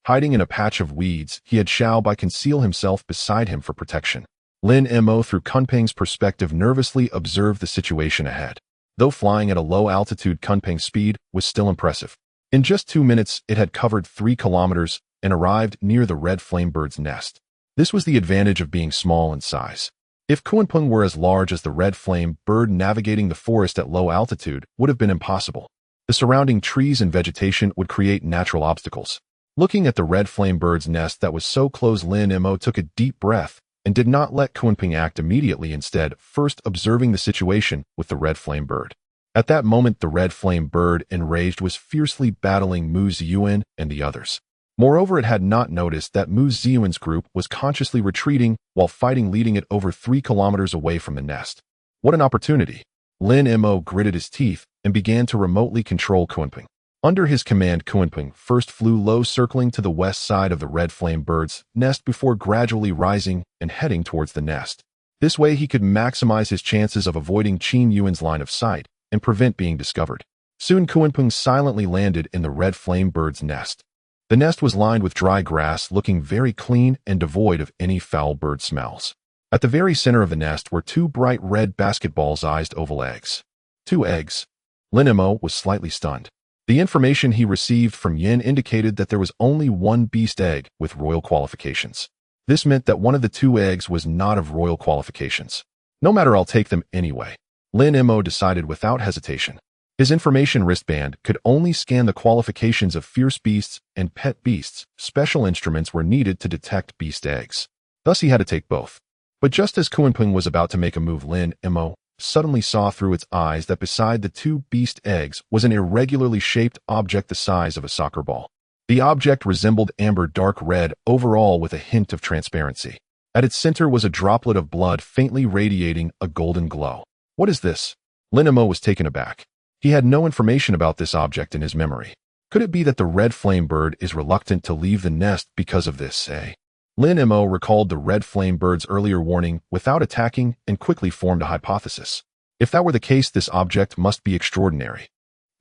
Speaker 1: Hiding in a patch of weeds, he had Xiao Bai conceal himself beside him for protection. Lin Mo, through Kunpeng's perspective, nervously observed the situation ahead. Though flying at a low altitude, Kunpeng's speed was still impressive. In just 2 minutes, it had covered 3 kilometers and arrived near the red flame bird's nest. This was the advantage of being small in size. If Kunpeng were as large as the red flame bird, navigating the forest at low altitude would have been impossible. The surrounding trees and vegetation would create natural obstacles. Looking at the red flame bird's nest that was so close, Lin Mo took a deep breath and did not let Kunpeng act immediately, instead first observing the situation with the red flame bird. At that moment, the red flame bird, enraged, was fiercely battling Mu Ziyuan and the others. Moreover, it had not noticed that Mu Ziyuan's group was consciously retreating while fighting, leading it over 3 kilometers away from the nest. What an opportunity! Lin Mo gritted his teeth and began to remotely control Kunpeng. Under his command, Kunpeng first flew low, circling to the west side of the red flame bird's nest before gradually rising and heading towards the nest. This way, he could maximize his chances of avoiding Qin Yuan's line of sight and prevent being discovered. Soon, Kunpeng silently landed in the red flame bird's nest. The nest was lined with dry grass, looking very clean and devoid of any foul bird smells. At the very center of the nest were 2 bright red basketball-sized oval eggs. 2 eggs. Lin Mo was slightly stunned. The information he received from Yin indicated that there was only 1 beast egg with royal qualifications. This meant that one of the 2 eggs was not of royal qualifications. No matter, I'll take them anyway, Lin Mo decided without hesitation. His information wristband could only scan the qualifications of fierce beasts and pet beasts. Special instruments were needed to detect beast eggs. Thus, he had to take both. But just as Kunpeng was about to make a move, Lin Mo suddenly saw through its eyes that beside the 2 beast eggs was an irregularly shaped object the size of a soccer ball. The object resembled amber dark red overall with a hint of transparency. At its center was a droplet of blood faintly radiating a golden glow. What is this? Lin Mo was taken aback. He had no information about this object in his memory. Could it be that the red flame bird is reluctant to leave the nest because of this, eh? Lin Mo recalled the red flame bird's earlier warning without attacking and quickly formed a hypothesis. If that were the case, this object must be extraordinary.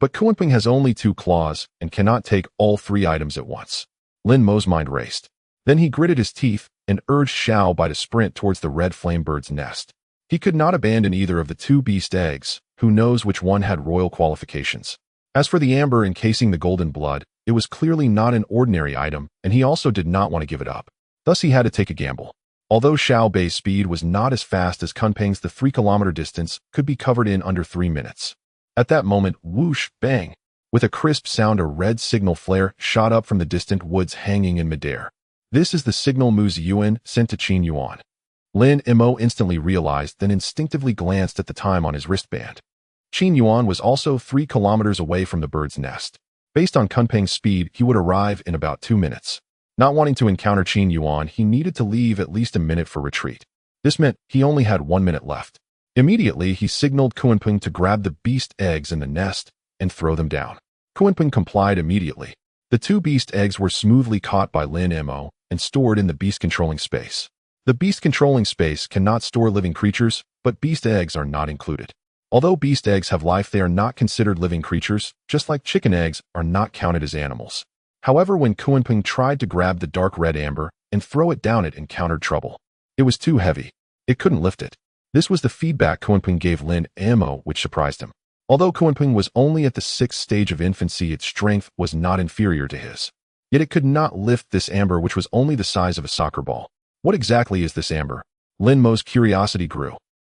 Speaker 1: But Kunpeng has only 2 claws and cannot take all 3 items at once. Lin Mo's mind raced. Then he gritted his teeth and urged Xiao Bai to sprint towards the red flame bird's nest. He could not abandon either of the 2 beast eggs. Who knows which one had royal qualifications. As for the amber encasing the golden blood, it was clearly not an ordinary item, and he also did not want to give it up. Thus he had to take a gamble. Although Xiao Bei's speed was not as fast as Kunpeng's, the 3-kilometer distance could be covered in under 3 minutes. At that moment, whoosh, bang. With a crisp sound, a red signal flare shot up from the distant woods hanging in midair. This is the signal Mu Ziyuan sent to Qin Yuan. Lin Mo instantly realized, then instinctively glanced at the time on his wristband. Qin Yuan was also 3 kilometers away from the bird's nest. Based on Kunpeng's speed, he would arrive in about 2 minutes. Not wanting to encounter Qin Yuan, he needed to leave at least a minute for retreat. This meant he only had 1 minute left. Immediately, he signaled Kunpeng to grab the beast eggs in the nest and throw them down. Kunpeng complied immediately. The 2 beast eggs were smoothly caught by Lin Mo and stored in the beast-controlling space. The beast-controlling space cannot store living creatures, but beast eggs are not included. Although beast eggs have life, they are not considered living creatures, just like chicken eggs are not counted as animals. However, when Kunpeng tried to grab the dark red amber and throw it down, it encountered trouble. It was too heavy. It couldn't lift it. This was the feedback Kunpeng gave Lin Mo, which surprised him. Although Kunpeng was only at the 6th stage of infancy, its strength was not inferior to his. Yet it could not lift this amber, which was only the size of a soccer ball. What exactly is this amber? Lin Mo's curiosity grew.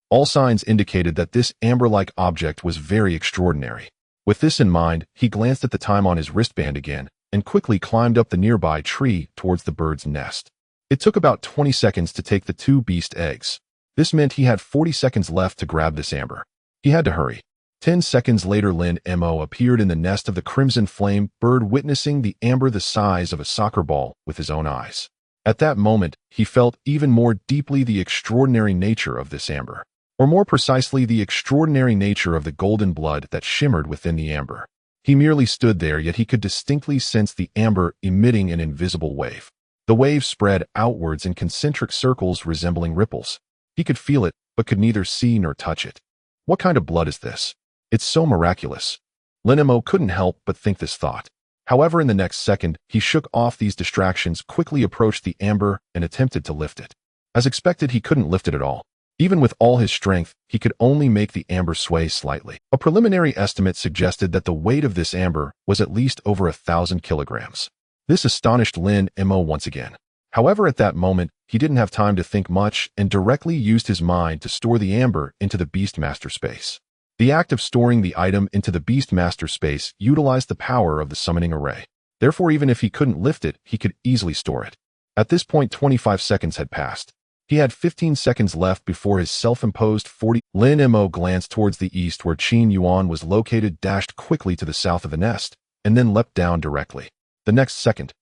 Speaker 1: All signs indicated that this amber-like object was very extraordinary. With this in mind, he glanced at the time on his wristband again and quickly climbed up the nearby tree towards the bird's nest. It took about 20 seconds to take the 2 beast eggs. This meant he had 40 seconds left to grab this amber. He had to hurry. 10 seconds later, Lin Mo appeared in the nest of the crimson flame bird, witnessing the amber the size of a soccer ball with his own eyes. At that moment, he felt even more deeply the extraordinary nature of this amber. Or more precisely, the extraordinary nature of the golden blood that shimmered within the amber. He merely stood there, yet he could distinctly sense the amber emitting an invisible wave. The wave spread outwards in concentric circles resembling ripples. He could feel it, but could neither see nor touch it. What kind of blood is this? It's so miraculous. Lin Mo couldn't help but think this thought. However, in the next second, he shook off these distractions, quickly approached the amber, and attempted to lift it. As expected, he couldn't lift it at all. Even with all his strength, he could only make the amber sway slightly. A preliminary estimate suggested that the weight of this amber was at least over 1,000 kilograms. This astonished Lin Mo once again. However, at that moment, he didn't have time to think much and directly used his mind to store the amber into the Beastmaster space. The act of storing the item into the Beastmaster space utilized the power of the summoning array. Therefore, even if he couldn't lift it, he could easily store it. At this point, 25 seconds had passed. He had 15 seconds left before his self-imposed 40. Lin Mo glanced towards the east where Qin Yuan was located, dashed quickly to the south of the nest, and then leapt down directly. The next second,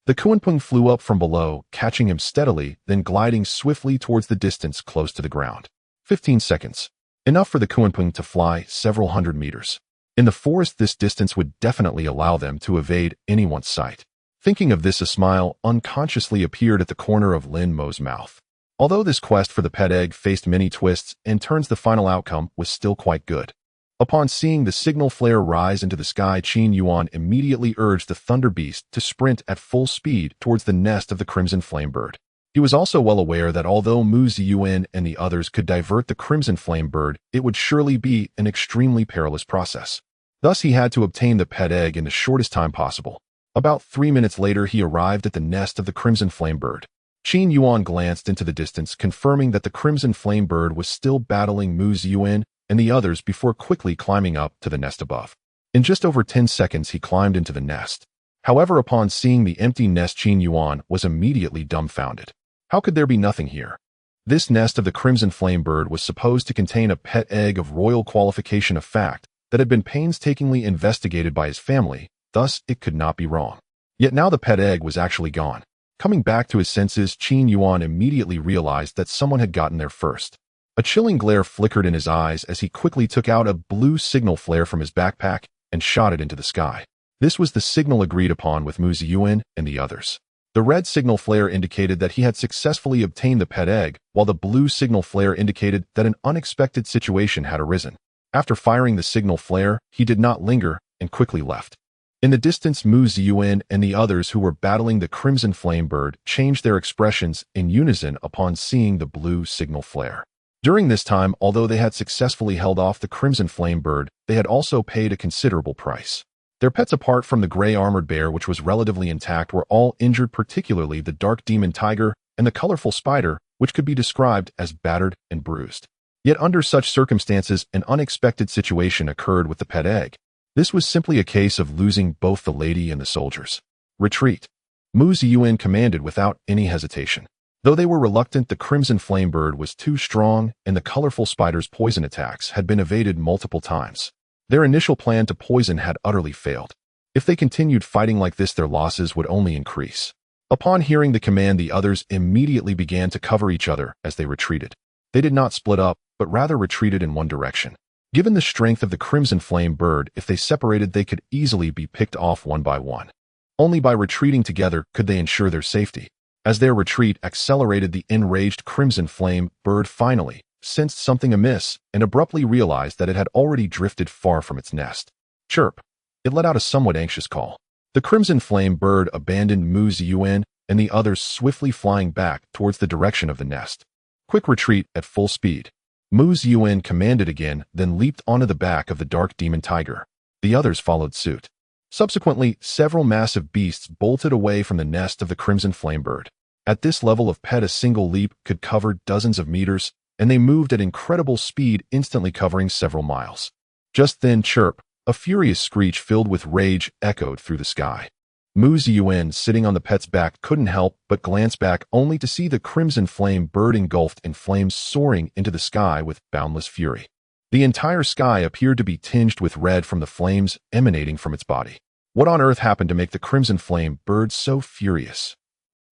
Speaker 1: the Kunpeng flew up from below, catching him steadily, then gliding swiftly towards the distance close to the ground. 15 seconds. Enough for the Kunpeng to fly several hundred meters. In the forest, this distance would definitely allow them to evade anyone's sight. Thinking of this, a smile unconsciously appeared at the corner of Lin Mo's mouth. Although this quest for the pet egg faced many twists and turns, the final outcome was still quite good. Upon seeing the signal flare rise into the sky, Qin Yuan immediately urged the Thunder Beast to sprint at full speed towards the nest of the Crimson Flame Bird. He was also well aware that although Mu Ziyuan and the others could divert the Crimson Flame Bird, it would surely be an extremely perilous process. Thus, he had to obtain the pet egg in the shortest time possible. About 3 minutes later, he arrived at the nest of the Crimson Flame Bird. Qin Yuan glanced into the distance, confirming that the Crimson Flame Bird was still battling Mu Ziyuan and the others before quickly climbing up to the nest above. In just over 10 seconds, he climbed into the nest. However, upon seeing the empty nest, Qin Yuan was immediately dumbfounded. How could there be nothing here? This nest of the Crimson Flame Bird was supposed to contain a pet egg of royal qualification, a fact that had been painstakingly investigated by his family, thus it could not be wrong. Yet now the pet egg was actually gone. Coming back to his senses, Qin Yuan immediately realized that someone had gotten there first. A chilling glare flickered in his eyes as he quickly took out a blue signal flare from his backpack and shot it into the sky. This was the signal agreed upon with Mu Ziyuan and the others. The red signal flare indicated that he had successfully obtained the pet egg, while the blue signal flare indicated that an unexpected situation had arisen. After firing the signal flare, he did not linger and quickly left. In the distance, Mu Ziyuan and the others who were battling the Crimson Flame Bird changed their expressions in unison upon seeing the blue signal flare. During this time, although they had successfully held off the Crimson Flame Bird, they had also paid a considerable price. Their pets, apart from the gray armored bear, which was relatively intact, were all injured, particularly the dark demon tiger and the colorful spider, which could be described as battered and bruised. Yet under such circumstances, an unexpected situation occurred with the pet egg. This was simply a case of losing both the lady and the soldiers. Retreat. Mu Ziyuan commanded without any hesitation. Though they were reluctant, the Crimson Flame Bird was too strong, and the colorful spider's poison attacks had been evaded multiple times. Their initial plan to poison had utterly failed. If they continued fighting like this, their losses would only increase. Upon hearing the command, the others immediately began to cover each other as they retreated. They did not split up, but rather retreated in one direction. Given the strength of the Crimson Flame Bird, if they separated, they could easily be picked off one by one. Only by retreating together could they ensure their safety. As their retreat accelerated, the enraged Crimson Flame Bird finally sensed something amiss and abruptly realized that it had already drifted far from its nest. Chirp! It let out a somewhat anxious call. The Crimson Flame Bird abandoned Mu Ziyuan and the others, swiftly flying back towards the direction of the nest. Quick retreat at full speed. Mu Ziyuan commanded again, then leaped onto the back of the dark demon tiger. The others followed suit. Subsequently, several massive beasts bolted away from the nest of the Crimson Flame Bird. At this level of pet, a single leap could cover dozens of meters, and they moved at incredible speed, instantly covering several miles. Just then, chirp, a furious screech filled with rage echoed through the sky. Mu Ziyuan, sitting on the pet's back, couldn't help but glance back, only to see the Crimson Flame Bird engulfed in flames, soaring into the sky with boundless fury. The entire sky appeared to be tinged with red from the flames emanating from its body. What on earth happened to make the Crimson Flame Bird so furious?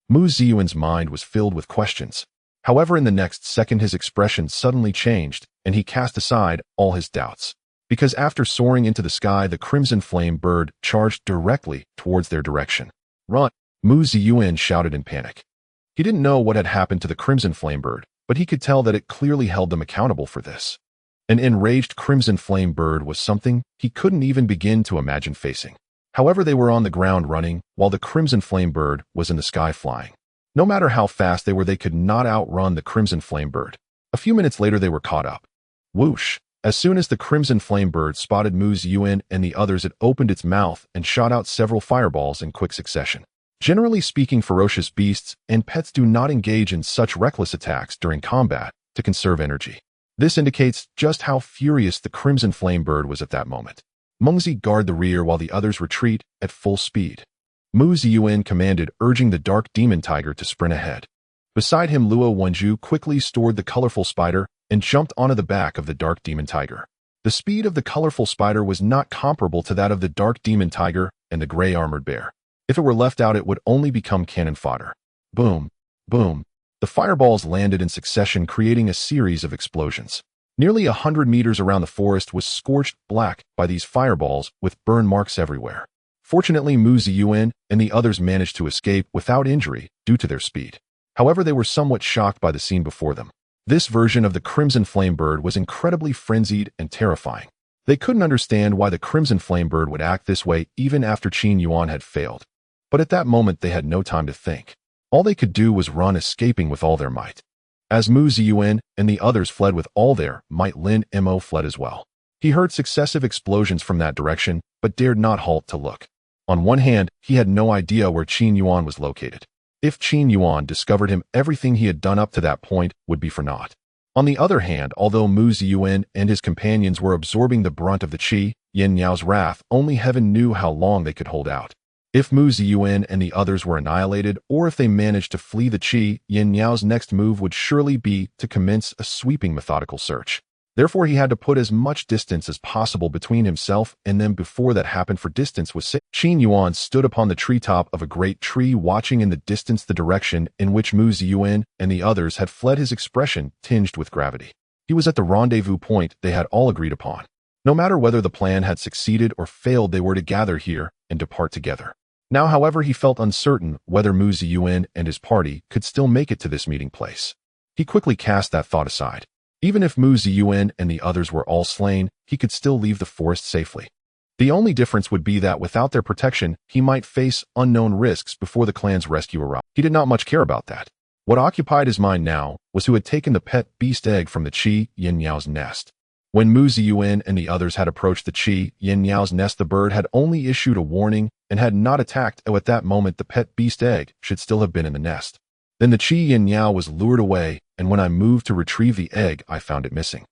Speaker 1: Mu Ziyuan's mind was filled with questions. However, in the next second, his expression suddenly changed, and he cast aside all his doubts. Because after soaring into the sky, the Crimson Flame Bird charged directly towards their direction. Run! Mu Ziyuan shouted in panic. He didn't know what had happened to the Crimson Flame Bird, but he could tell that it clearly held them accountable for this. An enraged Crimson Flame Bird was something he couldn't even begin to imagine facing. However, they were on the ground running, while the Crimson Flame Bird was in the sky flying. No matter how fast they were, they could not outrun the Crimson Flame Bird. A few minutes later, they were caught up. Whoosh! As soon as the Crimson Flame Bird spotted Mu Ziyuan and the others, it opened its mouth and shot out several fireballs in quick succession. Generally speaking, ferocious beasts and pets do not engage in such reckless attacks during combat to conserve energy. This indicates just how furious the Crimson Flame Bird was at that moment. Mengzi guard the rear while the others retreat at full speed. Mu Ziyuan commanded, urging the dark demon tiger to sprint ahead. Beside him, Luo Wenju quickly stored the colorful spider and jumped onto the back of the dark demon tiger. The speed of the colorful spider was not comparable to that of the dark demon tiger and the gray armored bear. If it were left out, it would only become cannon fodder. Boom! Boom! The fireballs landed in succession, creating a series of explosions. Nearly 100 meters around the forest was scorched black by these fireballs, with burn marks everywhere. Fortunately, Mu Ziyuan and the others managed to escape without injury due to their speed. However, they were somewhat shocked by the scene before them. This version of the Crimson Flame Bird was incredibly frenzied and terrifying. They couldn't understand why the Crimson Flame Bird would act this way even after Qin Yuan had failed. But at that moment, they had no time to think. All they could do was run, escaping with all their might. As Mu Ziyuan and the others fled with all their might, Lin Mo fled as well. He heard successive explosions from that direction, but dared not halt to look. On one hand, he had no idea where Qin Yuan was located. If Qin Yuan discovered him, everything he had done up to that point would be for naught. On the other hand, although Mu Ziyuan and his companions were absorbing the brunt of the Qi Yin Yao's wrath, only heaven knew how long they could hold out. If Mu Ziyuan and the others were annihilated, or if they managed to flee the Qi Yin Yao's next move would surely be to commence a sweeping methodical search. Therefore, he had to put as much distance as possible between himself and them before that happened, for distance was sacred. Qin Yuan stood upon the treetop of a great tree, watching in the distance the direction in which Mu Ziyuan and the others had fled, his expression tinged with gravity. He was at the rendezvous point they had all agreed upon. No matter whether the plan had succeeded or failed, they were to gather here and depart together. Now, however, he felt uncertain whether Mu Ziyuan and his party could still make it to this meeting place. He quickly cast that thought aside. Even if Mu Ziyuan and the others were all slain, he could still leave the forest safely. The only difference would be that without their protection, he might face unknown risks before the clan's rescue arrived. He did not much care about that. What occupied his mind now was who had taken the pet beast egg from the Qi Yinyao's nest. When Mu Ziyuan and the others had approached the Qi Yinyao's nest, the bird had only issued a warning and had not attacked. At that moment, the pet beast egg should still have been in the nest. Then the Qi Yinyao was lured away, and when I moved to retrieve the egg, I found it missing.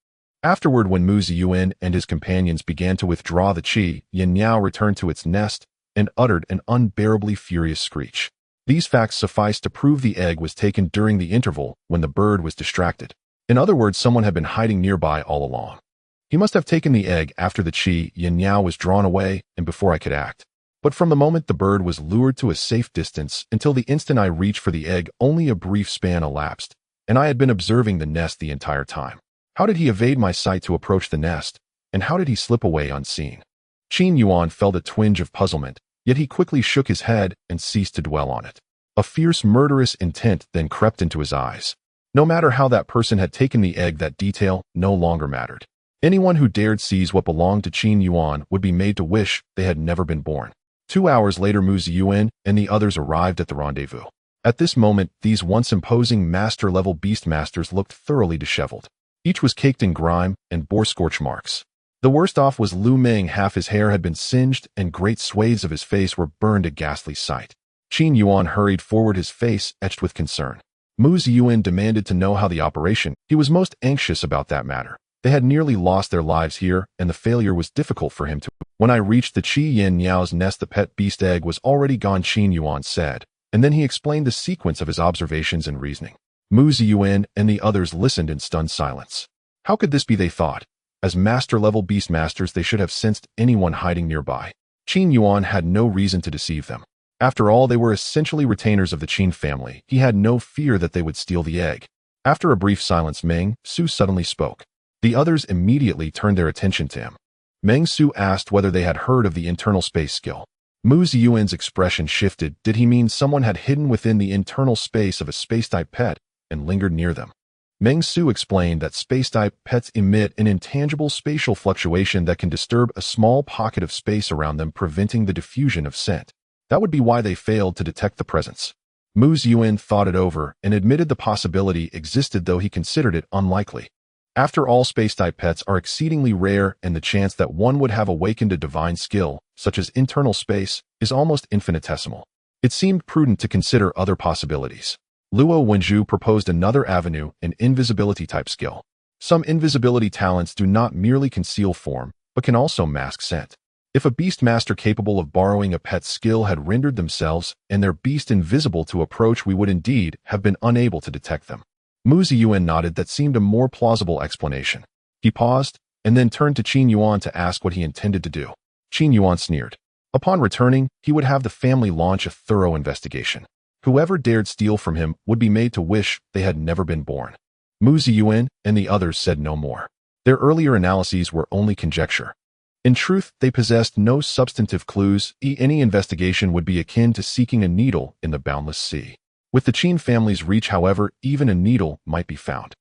Speaker 1: Afterward, when Mu Ziyuan and his companions began to withdraw, the Qi Yinyao returned to its nest and uttered an unbearably furious screech. These facts sufficed to prove the egg was taken during the interval when the bird was distracted. In other words, someone had been hiding nearby all along. He must have taken the egg after the Qi Yinyao was drawn away and before I could act. But from the moment the bird was lured to a safe distance until the instant I reached for the egg, only a brief span elapsed, and I had been observing the nest the entire time. How did he evade my sight to approach the nest, and how did he slip away unseen? Qin Yuan felt a twinge of puzzlement, yet he quickly shook his head and ceased to dwell on it. A fierce, murderous intent then crept into his eyes. No matter how that person had taken the egg, that detail no longer mattered. Anyone who dared seize what belonged to Qin Yuan would be made to wish they had never been born. 2 hours later, Mu Ziyuan and the others arrived at the rendezvous. At this moment, these once imposing master-level beastmasters looked thoroughly disheveled. Each was caked in grime and bore scorch marks. The worst off was Lu Meng. Half his hair had been singed and great swathes of his face were burned, a ghastly sight. Qin Yuan hurried forward, his face etched with concern. Mu Ziyuan demanded to know how the operation. He was most anxious about that matter. They had nearly lost their lives here, and the failure was difficult for him to. When I reached the Qi Yinyao's nest, the pet beast egg was already gone, Qin Yuan said, and then he explained the sequence of his observations and reasoning. Mu Ziyuan and the others listened in stunned silence. How could this be, they thought? As master-level beastmasters, they should have sensed anyone hiding nearby. Qin Yuan had no reason to deceive them. After all, they were essentially retainers of the Qin family. He had no fear that they would steal the egg. After a brief silence, Meng Su suddenly spoke. The others immediately turned their attention to him. Meng Su asked whether they had heard of the internal space skill. Mu Ziyuan's expression shifted. Did he mean someone had hidden within the internal space of a space-type pet and lingered near them? Meng Su explained that space-type pets emit an intangible spatial fluctuation that can disturb a small pocket of space around them, preventing the diffusion of scent. That would be why they failed to detect the presence. Mu Ziyuan thought it over and admitted the possibility existed, though he considered it unlikely. After all, space-type pets are exceedingly rare, and the chance that one would have awakened a divine skill, such as internal space, is almost infinitesimal. It seemed prudent to consider other possibilities. Luo Wenju proposed another avenue, an invisibility-type skill. Some invisibility talents do not merely conceal form, but can also mask scent. If a beastmaster capable of borrowing a pet's skill had rendered themselves and their beast invisible to approach, we would indeed have been unable to detect them. Mu Ziyuan nodded. That seemed a more plausible explanation. He paused, and then turned to Qin Yuan to ask what he intended to do. Qin Yuan sneered. Upon returning, he would have the family launch a thorough investigation. Whoever dared steal from him would be made to wish they had never been born. Mu Ziyuan and the others said no more. Their earlier analyses were only conjecture. In truth, they possessed no substantive clues. Any investigation would be akin to seeking a needle in the boundless sea. With the Qin family's reach, however, even a needle might be found.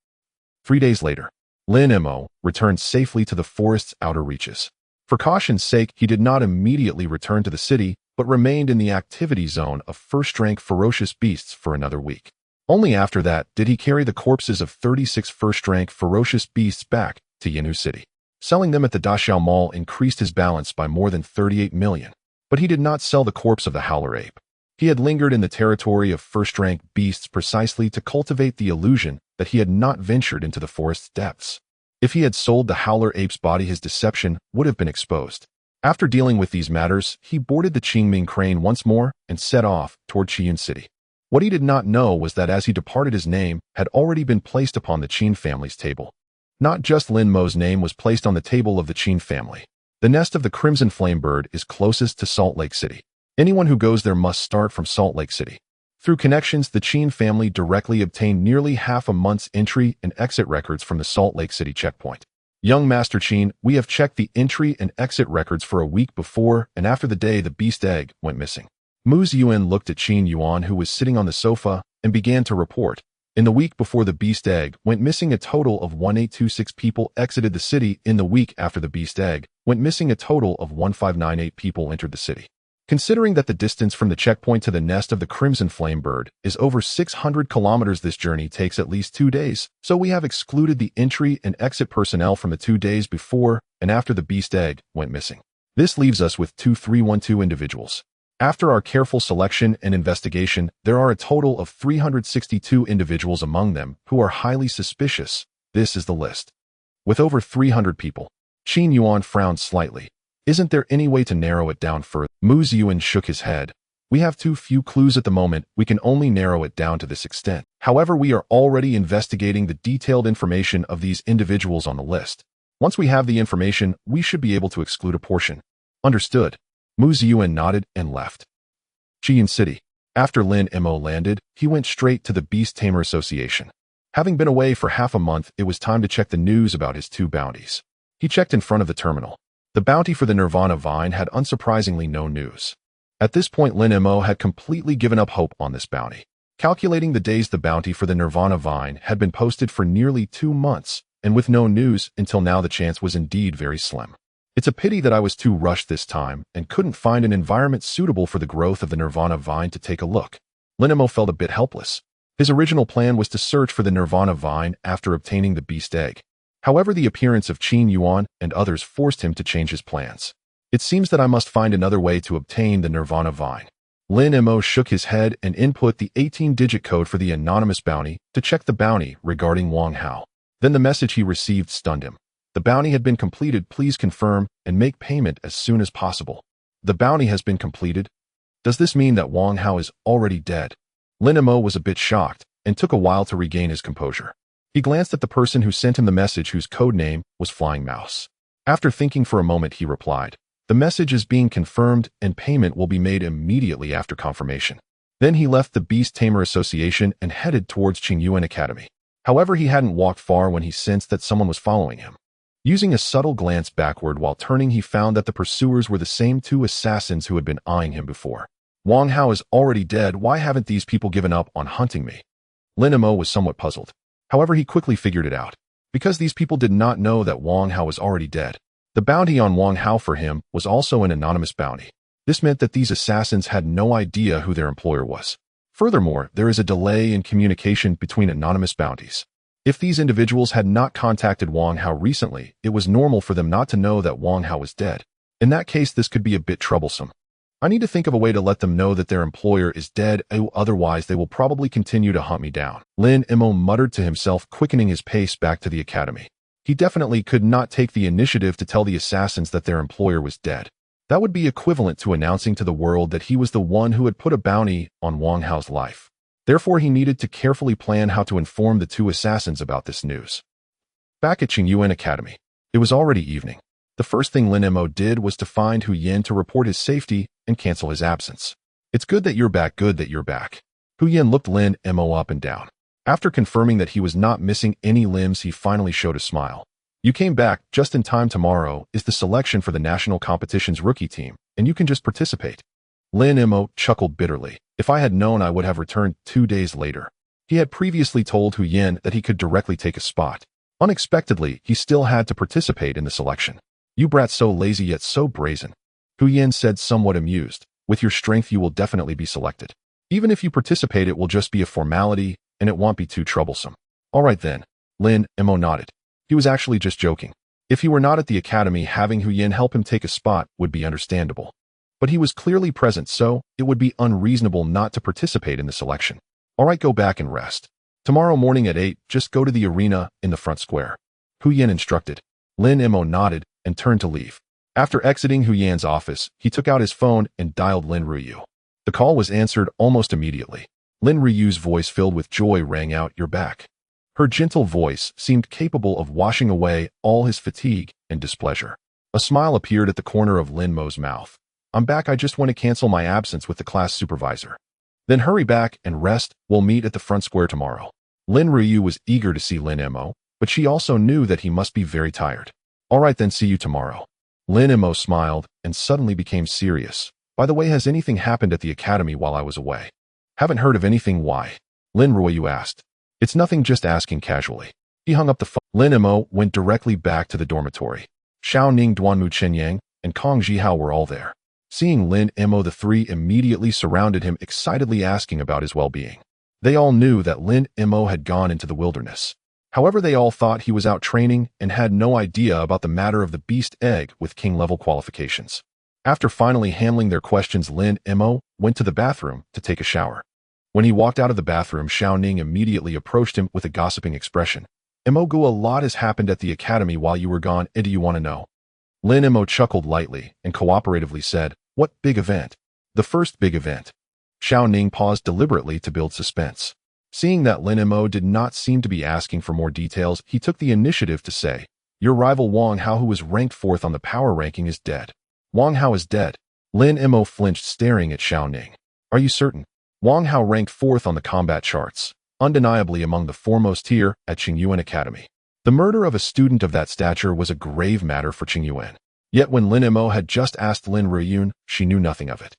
Speaker 1: 3 days later, Lin Mo returned safely to the forest's outer reaches. For caution's sake, he did not immediately return to the city, but remained in the activity zone of first-rank ferocious beasts for another week. Only after that did he carry the corpses of 36 first-rank ferocious beasts back to Yinhu City. Selling them at the Daxiao Mall increased his balance by more than 38 million. But he did not sell the corpse of the howler ape. He had lingered in the territory of first-rank beasts precisely to cultivate the illusion that he had not ventured into the forest's depths. If he had sold the howler ape's body, his deception would have been exposed. After dealing with these matters, he boarded the Qingming crane once more and set off toward Qiyun City. What he did not know was that as he departed, his name had already been placed upon the Qin family's table. Not just Lin Mo's name was placed on the table of the Qin family. The nest of the Crimson Flame Bird is closest to Salt Lake City. Anyone who goes there must start from Salt Lake City. Through connections, the Qin family directly obtained nearly half a month's entry and exit records from the Salt Lake City checkpoint. Young Master Qin, we have checked the entry and exit records for a week before and after the day the beast egg went missing. Mu Ziyuan looked at Qin Yuan, who was sitting on the sofa, and began to report. In the week before the beast egg went missing, a total of 1826 people exited the city. In the week after the beast egg went missing, a total of 1598 people entered the city. Considering that the distance from the checkpoint to the nest of the Crimson Flame Bird is over 600 kilometers, this journey takes at least 2 days, so we have excluded the entry and exit personnel from the 2 days before and after the beast egg went missing. This leaves us with 2312 individuals. After our careful selection and investigation, there are a total of 362 individuals among them who are highly suspicious. This is the list. With over 300 people. Qin Yuan frowned slightly. Isn't there any way to narrow it down further? Mu Ziyuan shook his head. We have too few clues at the moment. We can only narrow it down to this extent. However, we are already investigating the detailed information of these individuals on the list. Once we have the information, we should be able to exclude a portion. Understood. Mu Ziyuan nodded and left. Qian City. After Lin Mo landed, he went straight to the Beast Tamer Association. Having been away for half a month, it was time to check the news about his 2 bounties. He checked in front of the terminal. The bounty for the Nirvana Vine had unsurprisingly no news. At this point, Lin Mo had completely given up hope on this bounty. Calculating the days the bounty for the Nirvana Vine had been posted for nearly 2 months, and with no news until now, the chance was indeed very slim. It's a pity that I was too rushed this time and couldn't find an environment suitable for the growth of the Nirvana Vine to take a look. Lin Mo felt a bit helpless. His original plan was to search for the Nirvana Vine after obtaining the beast egg. However, the appearance of Qin Yuan and others forced him to change his plans. It seems that I must find another way to obtain the Nirvana Vine. Lin Mo shook his head and input the 18-digit code for the anonymous bounty to check the bounty regarding Wang Hao. Then the message he received stunned him. The bounty had been completed. Please confirm and make payment as soon as possible. The bounty has been completed. Does this mean that Wang Hao is already dead? Lin Mo was a bit shocked and took a while to regain his composure. He glanced at the person who sent him the message, whose code name was Flying Mouse. After thinking for a moment, he replied, "The message is being confirmed and payment will be made immediately after confirmation." Then he left the Beast Tamer Association and headed towards Qingyuan Academy. However, he hadn't walked far when he sensed that someone was following him. Using a subtle glance backward while turning, he found that the pursuers were the same 2 assassins who had been eyeing him before. Wang Hao is already dead. Why haven't these people given up on hunting me? Lin Mo was somewhat puzzled. However, he quickly figured it out. Because these people did not know that Wang Hao was already dead. The bounty on Wang Hao for him was also an anonymous bounty. This meant that these assassins had no idea who their employer was. Furthermore, there is a delay in communication between anonymous bounties. If these individuals had not contacted Wang Hao recently, it was normal for them not to know that Wang Hao was dead. In that case, this could be a bit troublesome. I need to think of a way to let them know that their employer is dead, otherwise they will probably continue to hunt me down. Lin Mo muttered to himself, quickening his pace back to the academy. He definitely could not take the initiative to tell the assassins that their employer was dead. That would be equivalent to announcing to the world that he was the one who had put a bounty on Wang Hao's life. Therefore, he needed to carefully plan how to inform the 2 assassins about this news. Back at Qingyuan Academy, it was already evening. The first thing Lin Mo did was to find Hu Yin to report his safety and cancel his absence. It's good that you're back. Good that you're back. Hu Yin looked Lin Mo up and down. After confirming that he was not missing any limbs, he finally showed a smile. You came back just in time. Tomorrow is the selection for the national competition's rookie team, and you can just participate. Lin Mo chuckled bitterly. If I had known, I would have returned 2 days later. He had previously told Hu Yin that he could directly take a spot. Unexpectedly, he still had to participate in the selection. You brat, so lazy yet so brazen. Hu Yin said, somewhat amused. With your strength, you will definitely be selected. Even if you participate, it will just be a formality, and it won't be too troublesome. All right then. Lin Mo nodded. He was actually just joking. If he were not at the academy, having Hu Yin help him take a spot would be understandable. But he was clearly present, so it would be unreasonable not to participate in the selection. All right, go back and rest. Tomorrow morning at 8, just go to the arena in the front square. Hu Yin instructed. Lin Mo nodded and turned to leave. After exiting Hu Yan's office, he took out his phone and dialed Lin Ruyu. The call was answered almost immediately. Lin Ruyu's voice, filled with joy, rang out, "You're back." Her gentle voice seemed capable of washing away all his fatigue and displeasure. A smile appeared at the corner of Lin Mo's mouth. I'm back. I just want to cancel my absence with the class supervisor. Then hurry back and rest. We'll meet at the front square tomorrow. Lin Ryu was eager to see Lin Mo, but she also knew that he must be very tired. All right then, see you tomorrow. Lin Mo smiled and suddenly became serious. By the way, has anything happened at the academy while I was away? Haven't heard of anything. Why? Lin Ryu asked. It's nothing, just asking casually. He hung up the phone. Lin Mo went directly back to the dormitory. Xiao Ning, Duanmu Chenyang, and Kong Jihao were all there. Seeing Lin Mo, the three immediately surrounded him, excitedly asking about his well-being. They all knew that Lin Mo had gone into the wilderness. However, they all thought he was out training and had no idea about the matter of the beast egg with king-level qualifications. After finally handling their questions, Lin Mo went to the bathroom to take a shower. When he walked out of the bathroom, Xiao Ning immediately approached him with a gossiping expression. Mo, a lot has happened at the academy while you were gone. Do you want to know? Lin Mo chuckled lightly and cooperatively said, What big event? The first big event. Xiao Ning paused deliberately to build suspense. Seeing that Lin Mo did not seem to be asking for more details, he took the initiative to say, Your rival Wang Hao, who was ranked 4th on the power ranking, is dead. Wang Hao is dead. Lin Mo flinched, staring at Xiao Ning. Are you certain? Wang Hao ranked 4th on the combat charts, undeniably among the foremost tier at Qingyuan Academy. The murder of a student of that stature was a grave matter for Qingyuan. Yet when Lin Mo had just asked Lin Riyun, she knew nothing of it.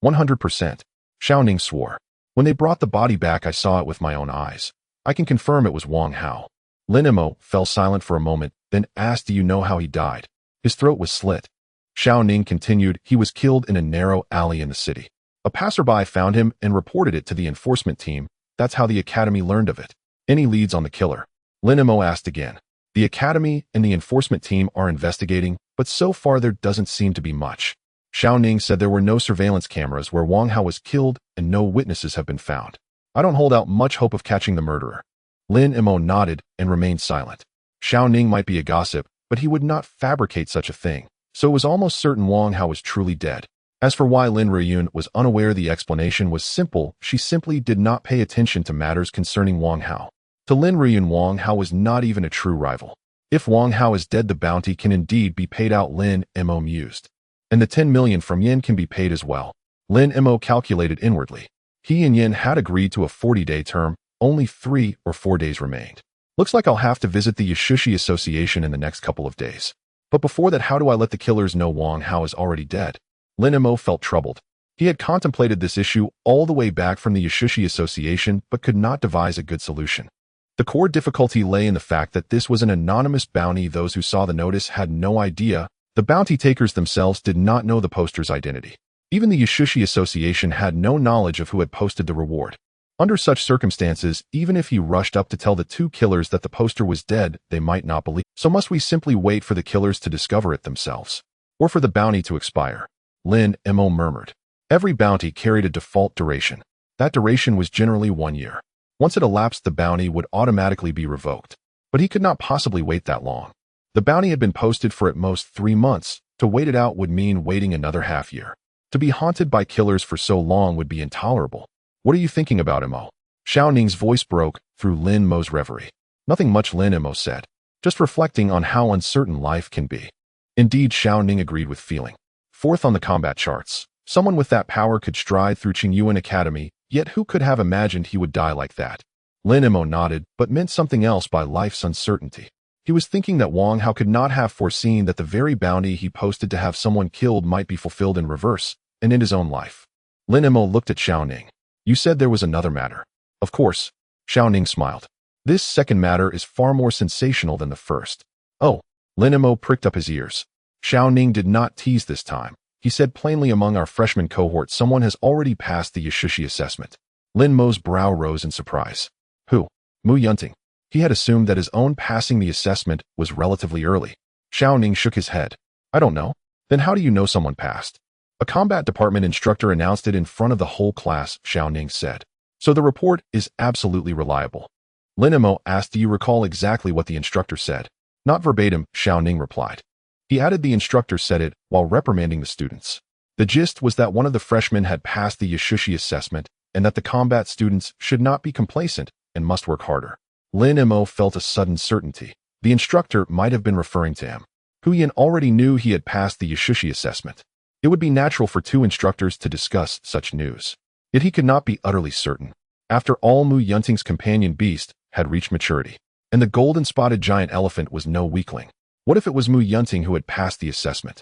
Speaker 1: 100%. Xiao Ning swore. When they brought the body back, I saw it with my own eyes. I can confirm it was Wang Hao. Lin Mo fell silent for a moment, then asked, Do you know how he died? His throat was slit. Xiao Ning continued, He was killed in a narrow alley in the city. A passerby found him and reported it to the enforcement team. That's how the academy learned of it. Any leads on the killer? Lin Mo asked again. The academy and the enforcement team are investigating, but so far there doesn't seem to be much. Xiao Ning said there were no surveillance cameras where Wang Hao was killed and no witnesses have been found. I don't hold out much hope of catching the murderer. Lin Mo nodded and remained silent. Xiao Ning might be a gossip, but he would not fabricate such a thing, so it was almost certain Wang Hao was truly dead. As for why Lin Riyun was unaware, the explanation was simple. She simply did not pay attention to matters concerning Wang Hao. To Lin Riyun, Wang Hao was not even a true rival. If Wang Hao is dead, the bounty can indeed be paid out, Lin Mo mused. And the 10 million from Yin can be paid as well. Lin Mo calculated inwardly. He and Yin had agreed to a 40-day term. Only 3 or 4 days remained. Looks like I'll have to visit the Yashushi Association in the next couple of days. But before that, how do I let the killers know Wang Hao is already dead? Lin Mo felt troubled. He had contemplated this issue all the way back from the Yashushi Association, but could not devise a good solution. The core difficulty lay in the fact that this was an anonymous bounty. Those who saw the notice had no idea. The bounty takers themselves did not know the poster's identity. Even the Yashushi Association had no knowledge of who had posted the reward. Under such circumstances, even if he rushed up to tell the 2 killers that the poster was dead, they might not believe. So must we simply wait for the killers to discover it themselves? Or for the bounty to expire? Lin Mo murmured. Every bounty carried a default duration. That duration was generally 1 year. Once it elapsed, the bounty would automatically be revoked. But he could not possibly wait that long. The bounty had been posted for at most 3 months. To wait it out would mean waiting another half year. To be haunted by killers for so long would be intolerable. What are you thinking about, Mo? Xiao Ning's voice broke through Lin Mo's reverie. Nothing much, Lin Mo said. Just reflecting on how uncertain life can be. Indeed, Xiao Ning agreed with feeling. 4th on the combat charts. Someone with that power could stride through Qingyuan Academy, yet who could have imagined he would die like that? Lin Mo nodded, but meant something else by life's uncertainty. He was thinking that Wang Hao could not have foreseen that the very bounty he posted to have someone killed might be fulfilled in reverse, and in his own life. Lin Mo looked at Xiao Ning. You said there was another matter. Of course. Xiao Ning smiled. This second matter is far more sensational than the first. Oh. Lin Mo pricked up his ears. Xiao Ning did not tease this time. He said plainly, among our freshman cohort, someone has already passed the Yashushi assessment. Lin Mo's brow rose in surprise. Who? Mu Yunting. He had assumed that his own passing the assessment was relatively early. Xiao Ning shook his head. I don't know. Then how do you know someone passed? A combat department instructor announced it in front of the whole class, Xiao Ning said. So the report is absolutely reliable. Lin Mo asked, do you recall exactly what the instructor said? Not verbatim, Xiao Ning replied. He added the instructor said it while reprimanding the students. The gist was that one of the freshmen had passed the Yashushi assessment and that the combat students should not be complacent and must work harder. Lin Mo felt a sudden certainty. The instructor might have been referring to him. Hu Yin already knew he had passed the Yashushi assessment. It would be natural for two instructors to discuss such news. Yet he could not be utterly certain. After all, Mu Yunting's companion beast had reached maturity, and the golden-spotted giant elephant was no weakling. What if it was Mu Yunting who had passed the assessment?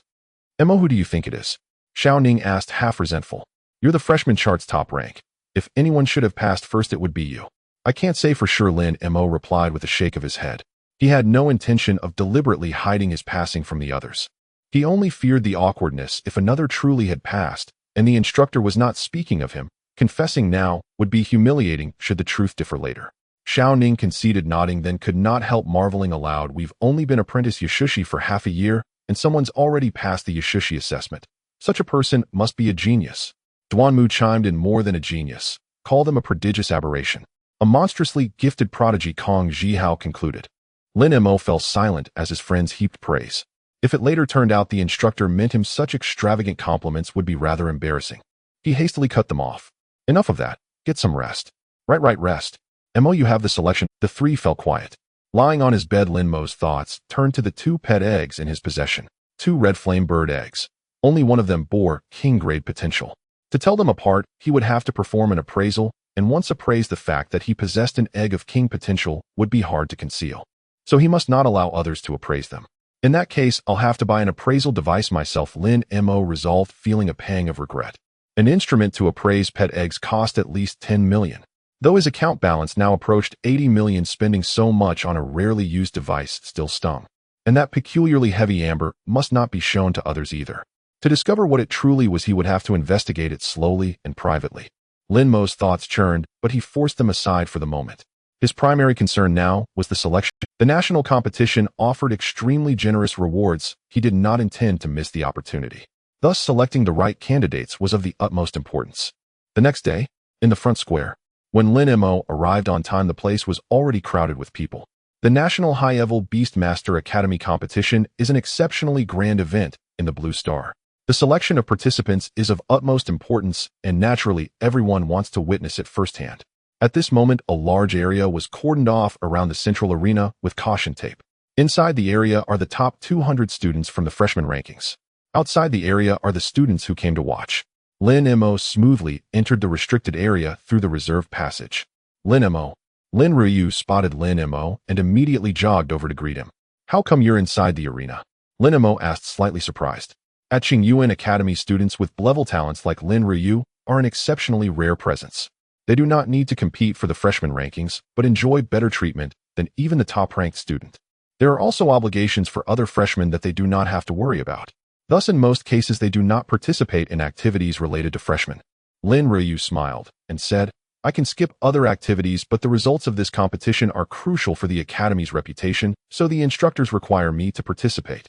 Speaker 1: Mo, who do you think it is? Xiao Ning asked, half resentful. You're the freshman chart's top rank. If anyone should have passed first, it would be you. I can't say for sure, Lin Mo replied with a shake of his head. He had no intention of deliberately hiding his passing from the others. He only feared the awkwardness if another truly had passed, and the instructor was not speaking of him. Confessing now would be humiliating should the truth differ later. Xiao Ning conceded, nodding, then could not help marveling aloud. We've only been apprentice Yashushi for half a year, and someone's already passed the Yashushi assessment. Such a person must be a genius. Duanmu chimed in, more than a genius. Call them a prodigious aberration. A monstrously gifted prodigy, Kong Zhihao concluded. Lin Mo fell silent as his friends heaped praise. If it later turned out the instructor meant him such extravagant compliments would be rather embarrassing. He hastily cut them off. Enough of that. Get some rest. Right, rest. Mo, you have the selection. The three fell quiet. Lying on his bed, Lin Mo's thoughts turned to the two pet eggs in his possession. Two red flame bird eggs. Only one of them bore king-grade potential. To tell them apart, he would have to perform an appraisal, and once appraised, the fact that he possessed an egg of king potential would be hard to conceal. So he must not allow others to appraise them. In that case, I'll have to buy an appraisal device myself, Lin Mo resolved, feeling a pang of regret. An instrument to appraise pet eggs cost at least 10 million. Though his account balance now approached 80 million, spending so much on a rarely used device still stung. And that peculiarly heavy amber must not be shown to others either. To discover what it truly was, he would have to investigate it slowly and privately. Lin Mo's thoughts churned, but he forced them aside for the moment. His primary concern now was the selection. The national competition offered extremely generous rewards. He did not intend to miss the opportunity. Thus, selecting the right candidates was of the utmost importance. The next day, in the front square, when Lin Mo arrived on time, the place was already crowded with people. The National High-Level Beastmaster Academy competition is an exceptionally grand event in the Blue Star. The selection of participants is of utmost importance, and naturally, everyone wants to witness it firsthand. At this moment, a large area was cordoned off around the central arena with caution tape. Inside the area are the top 200 students from the freshman rankings. Outside the area are the students who came to watch. Lin Mo smoothly entered the restricted area through the reserved passage. Lin Ryu spotted Lin Mo and immediately jogged over to greet him. How come you're inside the arena? Lin Mo asked, slightly surprised. At Qingyuan Academy, students with level talents like Lin Ryu are an exceptionally rare presence. They do not need to compete for the freshman rankings, but enjoy better treatment than even the top-ranked student. There are also obligations for other freshmen that they do not have to worry about. Thus, in most cases, they do not participate in activities related to freshmen. Lin Ryu smiled and said, I can skip other activities, but the results of this competition are crucial for the academy's reputation, so the instructors require me to participate.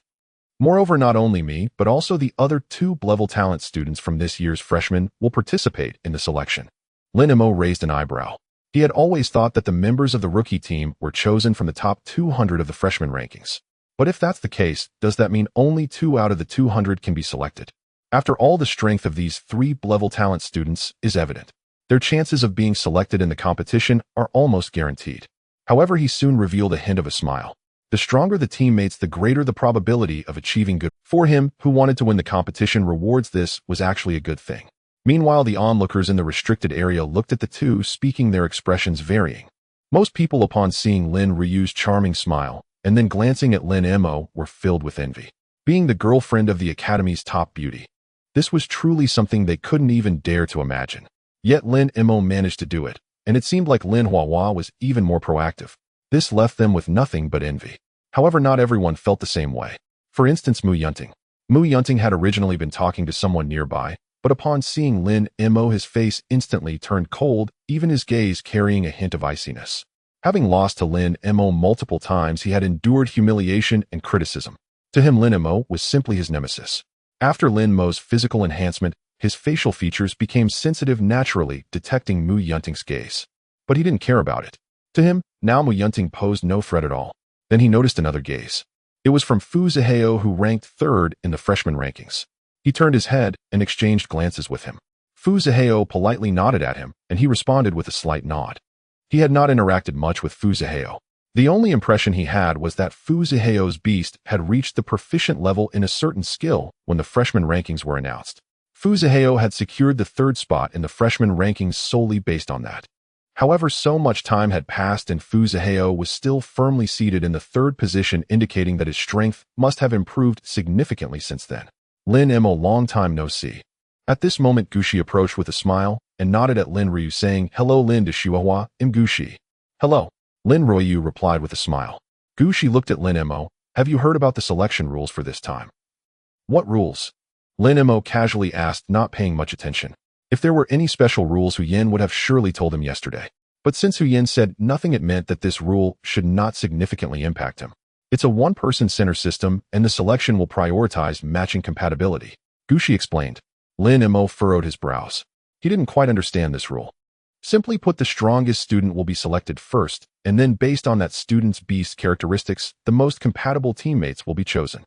Speaker 1: Moreover, not only me, but also the other two level talent students from this year's freshmen will participate in the selection. Lin Mo raised an eyebrow. He had always thought that the members of the rookie team were chosen from the top 200 of the freshman rankings. But if that's the case, does that mean only 2 out of the 200 can be selected? After all, the strength of these 3 level talent students is evident. Their chances of being selected in the competition are almost guaranteed. However, he soon revealed a hint of a smile. The stronger the teammates, the greater the probability of achieving good. For him, who wanted to win the competition, rewards this was actually a good thing. Meanwhile, the onlookers in the restricted area looked at the two, speaking, their expressions varying. Most people, upon seeing Lin Ryu's charming smile, and then glancing at Lin Mo, were filled with envy. Being the girlfriend of the academy's top beauty, this was truly something they couldn't even dare to imagine. Yet Lin Mo managed to do it, and it seemed like Lin Huahua was even more proactive. This left them with nothing but envy. However, not everyone felt the same way. For instance, Mu Yunting. Mu Yunting had originally been talking to someone nearby, but upon seeing Lin Mo, his face instantly turned cold, even his gaze carrying a hint of iciness. Having lost to Lin Mo multiple times, he had endured humiliation and criticism. To him, Lin Mo was simply his nemesis. After Lin Mo's physical enhancement, his facial features became sensitive, naturally detecting Mu Yunting's gaze. But he didn't care about it. To him, now Mu Yunting posed no threat at all. Then he noticed another gaze. It was from Fu Zihao, who ranked 3rd in the freshman rankings. He turned his head and exchanged glances with him. Fu Zihao politely nodded at him, and he responded with a slight nod. He had not interacted much with Fuziheo. The only impression he had was that Fuziheo's beast had reached the proficient level in a certain skill when the freshman rankings were announced. Fuziheo had secured the third spot in the freshman rankings solely based on that. However, so much time had passed and Fuziheo was still firmly seated in the third position, indicating that his strength must have improved significantly since then. Lin Mo, long time no see. At this moment, Gushi approached with a smile and nodded at Lin Ryu, saying, "Hello, Lin de Shuahua, Gushi." "Hello." Lin Ryu replied with a smile. Gushi looked at Lin Mo. "Have you heard about the selection rules for this time?" "What rules?" Lin Mo casually asked, not paying much attention. If there were any special rules, Hu Yin would have surely told him yesterday. But since Hu Yin said nothing, it meant that this rule should not significantly impact him. It's a one-person center system, and the selection will prioritize matching compatibility. Gushi explained. Lin Mo furrowed his brows. He didn't quite understand this rule. Simply put, the strongest student will be selected first, and then based on that student's beast characteristics, the most compatible teammates will be chosen.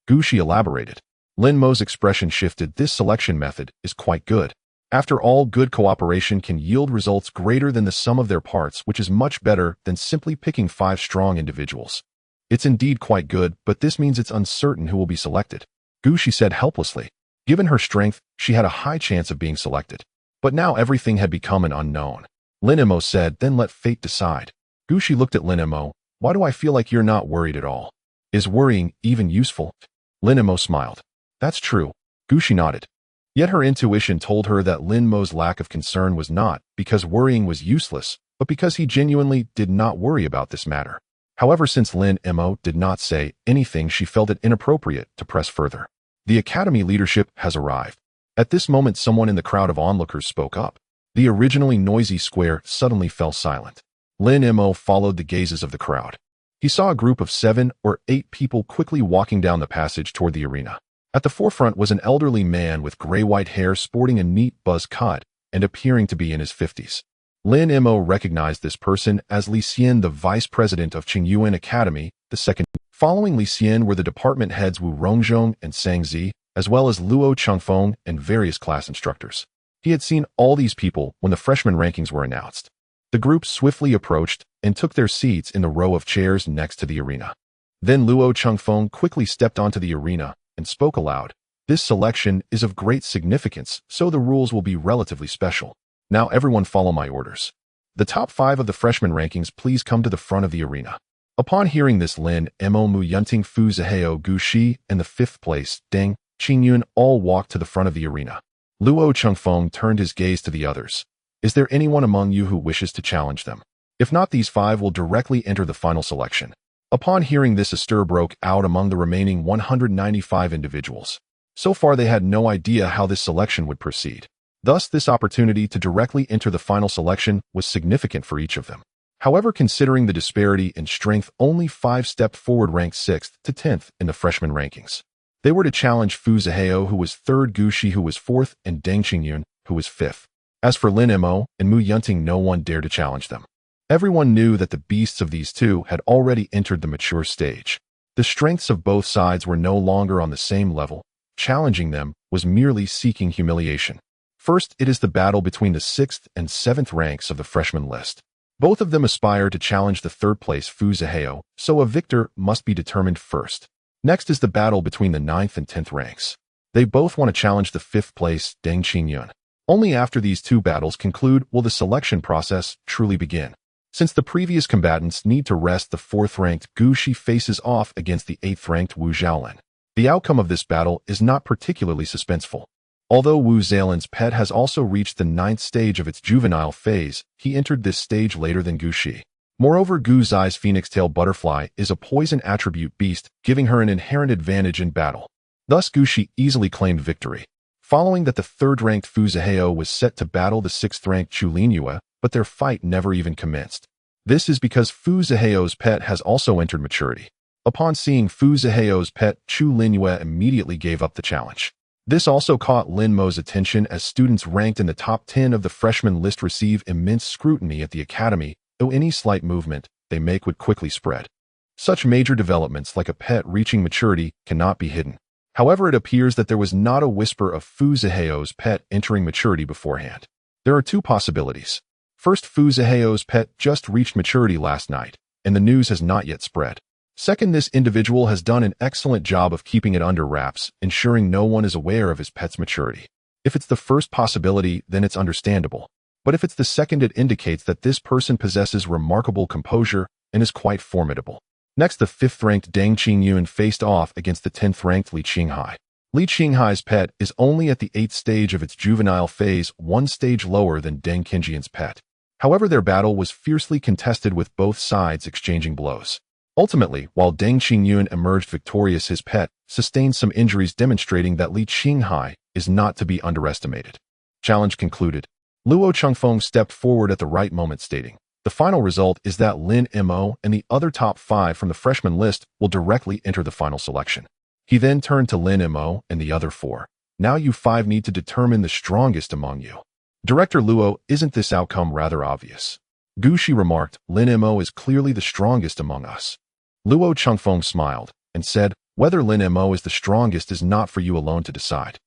Speaker 1: Gushi elaborated. Lin Mo's expression shifted. This selection method is quite good. After all, good cooperation can yield results greater than the sum of their parts, which is much better than simply picking 5 strong individuals. It's indeed quite good, but this means it's uncertain who will be selected. Gushi said helplessly. Given her strength, she had a high chance of being selected. But now everything had become an unknown. Lin Mo said, "Then let fate decide." Gushi looked at Lin Mo. "Why do I feel like you're not worried at all? Is worrying even useful?" Lin Mo smiled. "That's true." Gushi nodded. Yet her intuition told her that Lin Mo's lack of concern was not because worrying was useless, but because he genuinely did not worry about this matter. However, since Lin Mo did not say anything, she felt it inappropriate to press further. The academy leadership has arrived. At this moment, someone in the crowd of onlookers spoke up. The originally noisy square suddenly fell silent. Lin Mo followed the gazes of the crowd. He saw a group of 7 or 8 people quickly walking down the passage toward the arena. At the forefront was an elderly man with gray-white hair sporting a neat buzz cut and appearing to be in his 50s. Lin Mo recognized this person as Li Xian, the vice president of Qingyuan Academy, the second. Following Li Xian were the department heads Wu Rongzhong and Sang Zi, as well as Luo Chengfeng and various class instructors. He had seen all these people when the freshman rankings were announced. The group swiftly approached and took their seats in the row of chairs next to the arena. Then Luo Chengfeng quickly stepped onto the arena and spoke aloud. "This selection is of great significance, so the rules will be relatively special. Now everyone follow my orders. The top 5 of the freshman rankings please come to the front of the arena." Upon hearing this, Lin Mo, Mu Yunting, Fuziheo, Gushi, and the 5th place, Deng Qingyun, all walked to the front of the arena. Luo Chengfeng turned his gaze to the others. "Is there anyone among you who wishes to challenge them? If not, these 5 will directly enter the final selection." Upon hearing this, a stir broke out among the remaining 195 individuals. So far, they had no idea how this selection would proceed. Thus, this opportunity to directly enter the final selection was significant for each of them. However, considering the disparity in strength, only 5 stepped forward, ranked 6th to 10th in the freshman rankings. They were to challenge Fuziheo, who was 3rd, Gushi, who was 4th, and Deng Qingyun, who was 5th. As for Lin Mo and Mu Yunting, no one dared to challenge them. Everyone knew that the beasts of these two had already entered the mature stage. The strengths of both sides were no longer on the same level. Challenging them was merely seeking humiliation. First, it is the battle between the 6th and 7th ranks of the freshman list. Both of them aspire to challenge the 3rd place Fuziheo, so a victor must be determined first. Next is the battle between the 9th and 10th ranks. They both want to challenge the 5th place Deng Qingyun. Only after these 2 battles conclude will the selection process truly begin. Since the previous combatants need to rest, the 4th-ranked Gushi faces off against the 8th-ranked Wu Zhaolin. The outcome of this battle is not particularly suspenseful. Although Wu Zhaolin's pet has also reached the 9th stage of its juvenile phase, he entered this stage later than Gushi. Moreover, Gu Zai's phoenix-tail butterfly is a poison attribute beast, giving her an inherent advantage in battle. Thus, Gushi easily claimed victory. Following that, the 3rd-ranked Fuziheo was set to battle the 6th-ranked Chu Linyue, but their fight never even commenced. This is because Fuziheo's pet has also entered maturity. Upon seeing Fuziheo's pet, Chu Linyue immediately gave up the challenge. This also caught Lin Mo's attention, as students ranked in the top 10 of the freshman list receive immense scrutiny at the academy, though any slight movement they make would quickly spread. Such major developments like a pet reaching maturity cannot be hidden. However, it appears that there was not a whisper of Fuziheo's pet entering maturity beforehand. There are 2 possibilities. First, Fu Ziheo's pet just reached maturity last night, and the news has not yet spread. Second, this individual has done an excellent job of keeping it under wraps, ensuring no one is aware of his pet's maturity. If it's the first possibility, then it's understandable. But if it's the second, it indicates that this person possesses remarkable composure and is quite formidable. Next, the 5th-ranked Deng Qingyun faced off against the 10th-ranked Li Qinghai. Li Qinghai's pet is only at the 8th stage of its juvenile phase, one stage lower than Deng Qingyun's pet. However, their battle was fiercely contested with both sides exchanging blows. Ultimately, while Deng Qingyun emerged victorious, his pet sustained some injuries, demonstrating that Li Qinghai is not to be underestimated. Challenge concluded. Luo Chengfeng stepped forward at the right moment, stating, "The final result is that Lin Mo and the other top 5 from the freshman list will directly enter the final selection." He then turned to Lin Mo and the other 4. "Now you 5 need to determine the strongest among you." Director Luo, isn't this outcome rather obvious? Gu Shi remarked, "Lin Mo is clearly the strongest among us." Luo Chengfeng smiled and said, "Whether Lin Mo is the strongest is not for you alone to decide."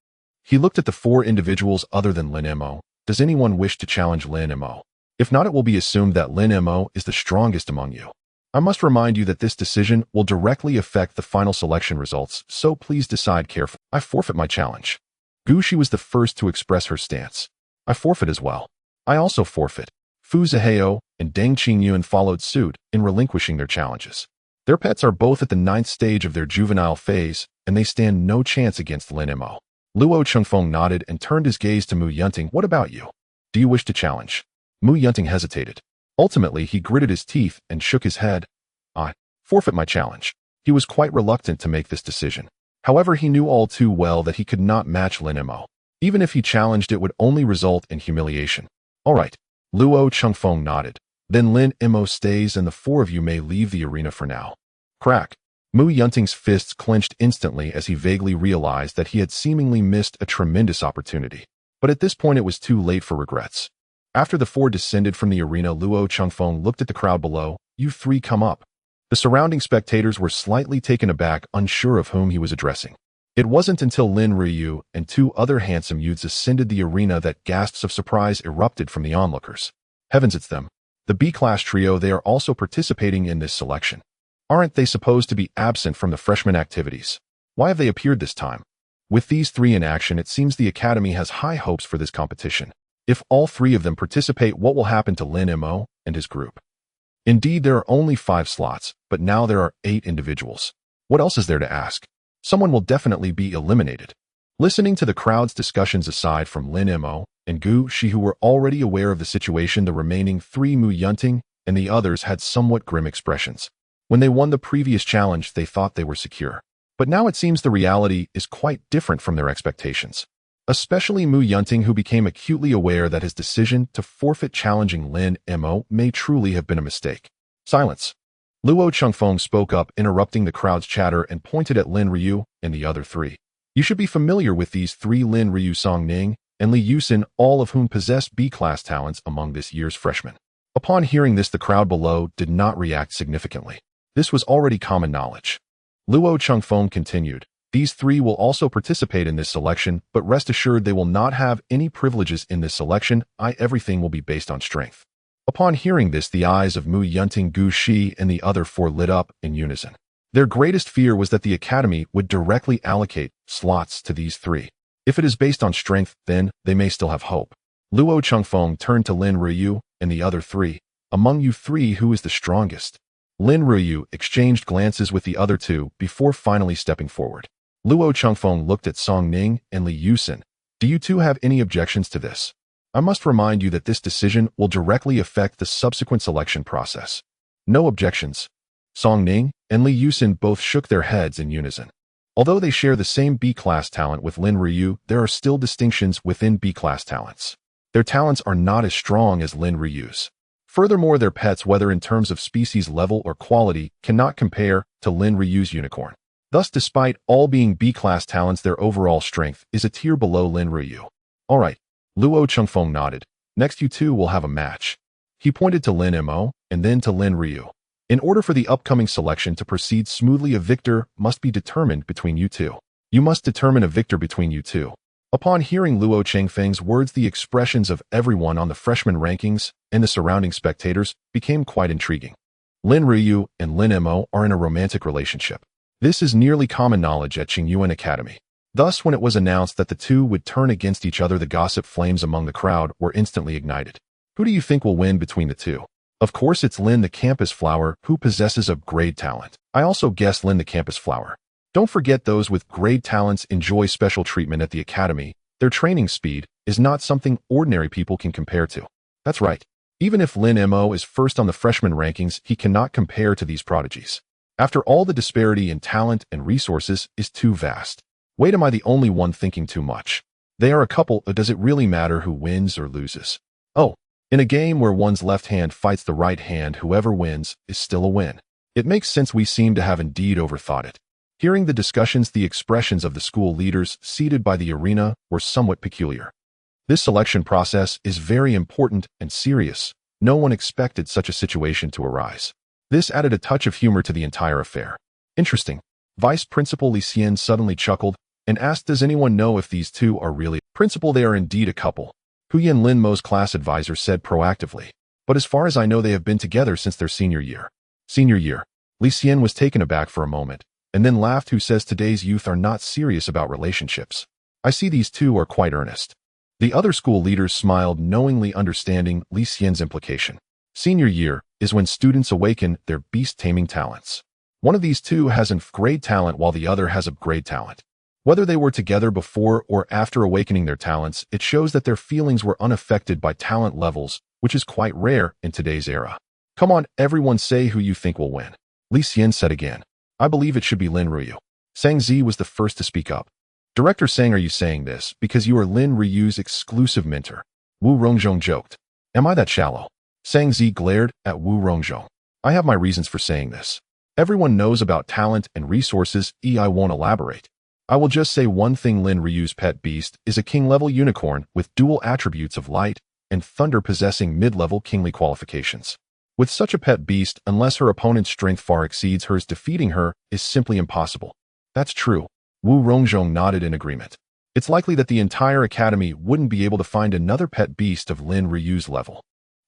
Speaker 1: He looked at the 4 individuals other than Lin Mo. Does anyone wish to challenge Lin Mo? If not, it will be assumed that Lin Mo is the strongest among you. I must remind you that this decision will directly affect the final selection results, so please decide carefully. I forfeit my challenge. Gu Shi was the first to express her stance. I forfeit as well. I also forfeit. Fu Ziheo and Deng Qingyun followed suit in relinquishing their challenges. Their pets are both at the 9th stage of their juvenile phase, and they stand no chance against Lin Mo. Luo Chengfeng nodded and turned his gaze to Mu Yunting. "What about you? Do you wish to challenge?" Mu Yunting hesitated. Ultimately, he gritted his teeth and shook his head. "I forfeit my challenge." He was quite reluctant to make this decision. However, he knew all too well that he could not match Lin Mo. Even if he challenged, it would only result in humiliation. "All right." Luo Chengfeng nodded. "Then Lin Mo stays and the 4 of you may leave the arena for now." Crack. Mu Yunting's fists clenched instantly as he vaguely realized that he had seemingly missed a tremendous opportunity. But at this point, it was too late for regrets. After the 4 descended from the arena, Luo Chengfeng looked at the crowd below. "You 3 come up." The surrounding spectators were slightly taken aback, unsure of whom he was addressing. It wasn't until Lin Ryu and 2 other handsome youths ascended the arena that gasps of surprise erupted from the onlookers. Heavens, it's them. The B-class trio. They are also participating in this selection. Aren't they supposed to be absent from the freshman activities? Why have they appeared this time? With these 3 in action, it seems the Academy has high hopes for this competition. If all 3 of them participate, what will happen to Lin Mo and his group? Indeed, there are only 5 slots, but now there are 8 individuals. What else is there to ask? Someone will definitely be eliminated. Listening to the crowd's discussions aside from Lin Mo and Gu Shi, who were already aware of the situation, the remaining 3, Mu Yunting and the others, had somewhat grim expressions. When they won the previous challenge, they thought they were secure. But now it seems the reality is quite different from their expectations. Especially Mu Yunting, who became acutely aware that his decision to forfeit challenging Lin Mo may truly have been a mistake. Silence. Luo Chengfeng spoke up, interrupting the crowd's chatter, and pointed at Lin Ryu and the other 3. "You should be familiar with these 3: Lin Ryu, Song Ning, and Li Yusin, all of whom possess B-class talents among this year's freshmen." Upon hearing this, the crowd below did not react significantly. This was already common knowledge. Luo Chengfeng continued, "These 3 will also participate in this selection, but rest assured they will not have any privileges in this selection. Everything will be based on strength." Upon hearing this, the eyes of Mu Yunting, Gu Shi, and the other 4 lit up in unison. Their greatest fear was that the Academy would directly allocate slots to these 3. If it is based on strength, then they may still have hope. Luo Chengfeng turned to Lin Ryu and the other 3. "Among you 3, who is the strongest?" Lin Ryu exchanged glances with the other 2 before finally stepping forward. Luo Chengfeng looked at Song Ning and Li Yusin. "Do you 2 have any objections to this? I must remind you that this decision will directly affect the subsequent selection process." "No objections." Song Ning and Li Yusin both shook their heads in unison. Although they share the same B-class talent with Lin Ryu, there are still distinctions within B-class talents. Their talents are not as strong as Lin Ryu's. Furthermore, their pets, whether in terms of species level or quality, cannot compare to Lin Ryu's unicorn. Thus, despite all being B-class talents, their overall strength is a tier below Lin Ryu. "All right." Luo Chengfeng nodded. "Next, you 2 will have a match." He pointed to Lin Mo and then to Lin Ryu. "In order for the upcoming selection to proceed smoothly, a victor must be determined between you 2. You must determine a victor between you 2. Upon hearing Luo Chengfeng's words, the expressions of everyone on the freshman rankings and the surrounding spectators became quite intriguing. Lin Ruyu and Lin Mo are in a romantic relationship. This is nearly common knowledge at Qingyuan Academy. Thus, when it was announced that the two would turn against each other, the gossip flames among the crowd were instantly ignited. Who do you think will win between the two? Of course, it's Lin the campus flower, who possesses a great talent. I also guess Lin the campus flower. Don't forget, those with great talents enjoy special treatment at the academy. Their training speed is not something ordinary people can compare to. That's right. Even if Lin Mo is first on the freshman rankings, he cannot compare to these prodigies. After all, the disparity in talent and resources is too vast. Wait, am I the only one thinking too much? They are a couple, but does it really matter who wins or loses? Oh, in a game where one's left hand fights the right hand, whoever wins is still a win. It makes sense. We seem to have indeed overthought it. Hearing the discussions, the expressions of the school leaders seated by the arena were somewhat peculiar. This selection process is very important and serious. No one expected such a situation to arise. This added a touch of humor to the entire affair. Interesting. Vice Principal Li Xian suddenly chuckled and asked, does anyone know if these two are really principal? They are indeed a couple, Huyan, Lin Mo's class advisor, said proactively. But as far as I know, they have been together since their senior year. Senior year? Li Xian was taken aback for a moment, and then laughed. Who says today's youth are not serious about relationships? I see these two are quite earnest. The other school leaders smiled, knowingly understanding Li Xian's implication. Senior year is when students awaken their beast-taming talents. One of these two has an grade talent while the other has a grade talent. Whether they were together before or after awakening their talents, it shows that their feelings were unaffected by talent levels, which is quite rare in today's era. Come on, everyone, say who you think will win. Li Xian said again. I believe it should be Lin Ruyu. Sang Zi was the first to speak up. Director Sang, are you saying this because you are Lin Ruyu's exclusive mentor? Wu Rongzhong joked. Am I that shallow? Sang Zi glared at Wu Rongzhong. I have my reasons for saying this. Everyone knows about talent and resources. I won't elaborate. I will just say one thing. Lin Ruyu's pet beast is a king-level unicorn with dual attributes of light and thunder, possessing mid-level kingly qualifications. With such a pet beast, unless her opponent's strength far exceeds hers, defeating her is simply impossible. That's true. Wu Rongzhong nodded in agreement. It's likely that the entire academy wouldn't be able to find another pet beast of Lin Ruyu's level.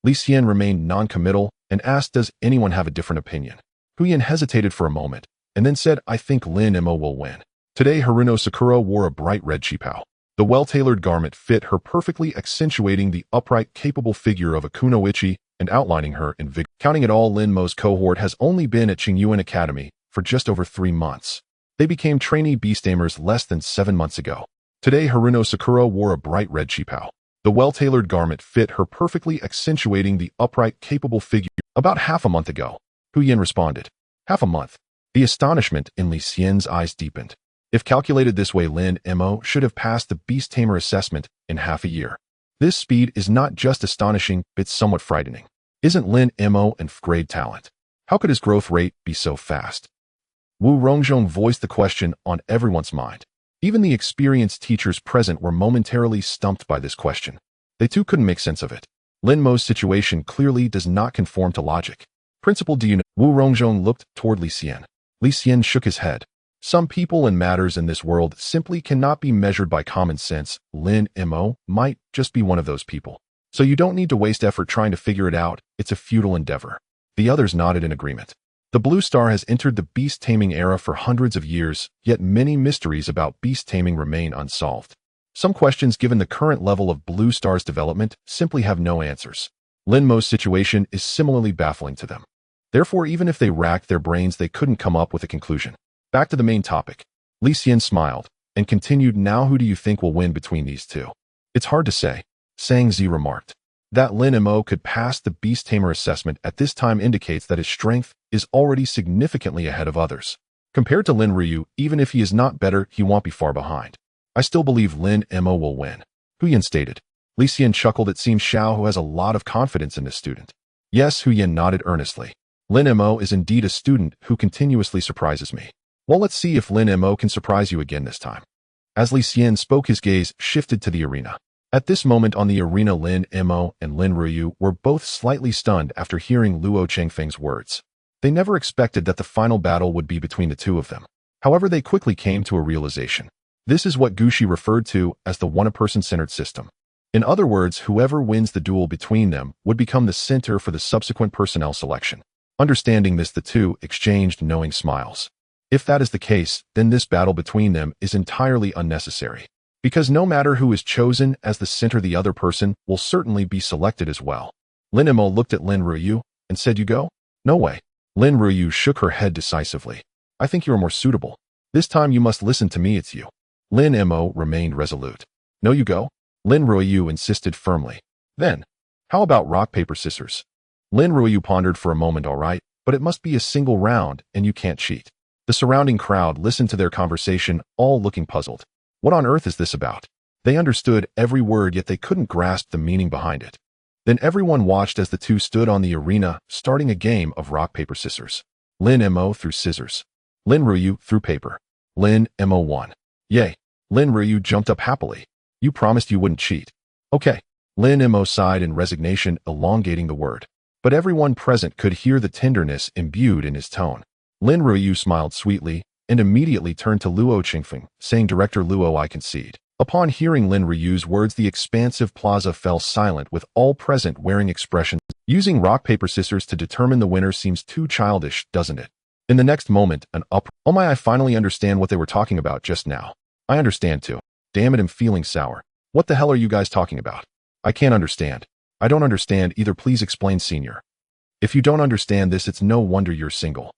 Speaker 1: Li Xian remained non-committal and asked, does anyone have a different opinion? Huyan hesitated for a moment and then said, I think Lin Mo will win. Today, Haruno Sakura wore a bright red qipao. The well-tailored garment fit her perfectly, accentuating the upright, capable figure of a kunoichi and outlining her in vigor. Counting it all, Lin Mo's cohort has only been at Qingyuan Academy for just over 3 months. They became trainee beast tamers less than 7 months ago. Today, Haruno Sakura wore a bright red qipao. The well-tailored garment fit her perfectly, accentuating the upright, capable figure. About half a month ago, Huyan responded. Half a month. The astonishment in Li Xian's eyes deepened. If calculated this way, Lin Mo should have passed the beast tamer assessment in half a year. This speed is not just astonishing, it's somewhat frightening. Isn't Lin Mo an grade talent? How could his growth rate be so fast? Wu Rongzhong voiced the question on everyone's mind. Even the experienced teachers present were momentarily stumped by this question. They too couldn't make sense of it. Lin Mo's situation clearly does not conform to logic. Principal, do you know? Wu Rongzhong looked toward Li Xian. Li Xian shook his head. Some people and matters in this world simply cannot be measured by common sense. Lin Mo might just be one of those people. So you don't need to waste effort trying to figure it out. It's a futile endeavor. The others nodded in agreement. The Blue Star has entered the beast taming era for hundreds of years, yet many mysteries about beast taming remain unsolved. Some questions, given the current level of Blue Star's development, simply have no answers. Lin Mo's situation is similarly baffling to them. Therefore, even if they racked their brains, they couldn't come up with a conclusion. Back to the main topic. Li Xian smiled and continued, now who do you think will win between these two? It's hard to say. Sang Zi remarked. That Lin Mo could pass the beast tamer assessment at this time indicates that his strength is already significantly ahead of others. Compared to Lin Ruyu, even if he is not better, he won't be far behind. I still believe Lin Mo will win, Huyan stated. Li Xian chuckled. It seems Xiao, who has a lot of confidence in this student. Yes, Huyan nodded earnestly. Lin Mo is indeed a student who continuously surprises me. Well, let's see if Lin Mo can surprise you again this time. As Li Xian spoke, his gaze shifted to the arena. At this moment on the arena, Lin Mo and Lin Ruyu were both slightly stunned after hearing Luo Chengfeng's words. They never expected that the final battle would be between the two of them. However, they quickly came to a realization. This is what Gushi referred to as the one-person-centered system. In other words, whoever wins the duel between them would become the center for the subsequent personnel selection. Understanding this, the two exchanged knowing smiles. If that is the case, then this battle between them is entirely unnecessary. Because no matter who is chosen as the center, the other person will certainly be selected as well. Lin Mo looked at Lin Ruyu and said, "You go?" "No way." Lin Ruyu shook her head decisively. "I think you are more suitable. This time you must listen to me, it's you." Lin Mo remained resolute. "No, you go." Lin Ruyu insisted firmly. "Then, how about rock, paper, scissors?" Lin Ruyu pondered for a moment. "All right, but it must be a single round and you can't cheat." The surrounding crowd listened to their conversation, all looking puzzled. What on earth is this about? They understood every word, yet they couldn't grasp the meaning behind it. Then everyone watched as the two stood on the arena, starting a game of rock, paper, scissors. Lin Mo threw scissors. Lin Ruyu threw paper. Lin Mo won. "Yay." Lin Ruyu jumped up happily. "You promised you wouldn't cheat." "Okay." Lin Mo sighed in resignation, elongating the word. But everyone present could hear the tenderness imbued in his tone. Lin Ruyu smiled sweetly and immediately turned to Luo Qingfeng, saying, "Director Luo, I concede." Upon hearing Lin Ruyu's words, the expansive plaza fell silent, with all present wearing expressions. Using rock, paper, scissors to determine the winner seems too childish, doesn't it? In the next moment, an uproar. "Oh my, I finally understand what they were talking about just now." "I understand too. Damn it, I'm feeling sour. What the hell are you guys talking about?" "I can't understand." "I don't understand either. Please explain, senior." "If you don't understand this, it's no wonder you're single."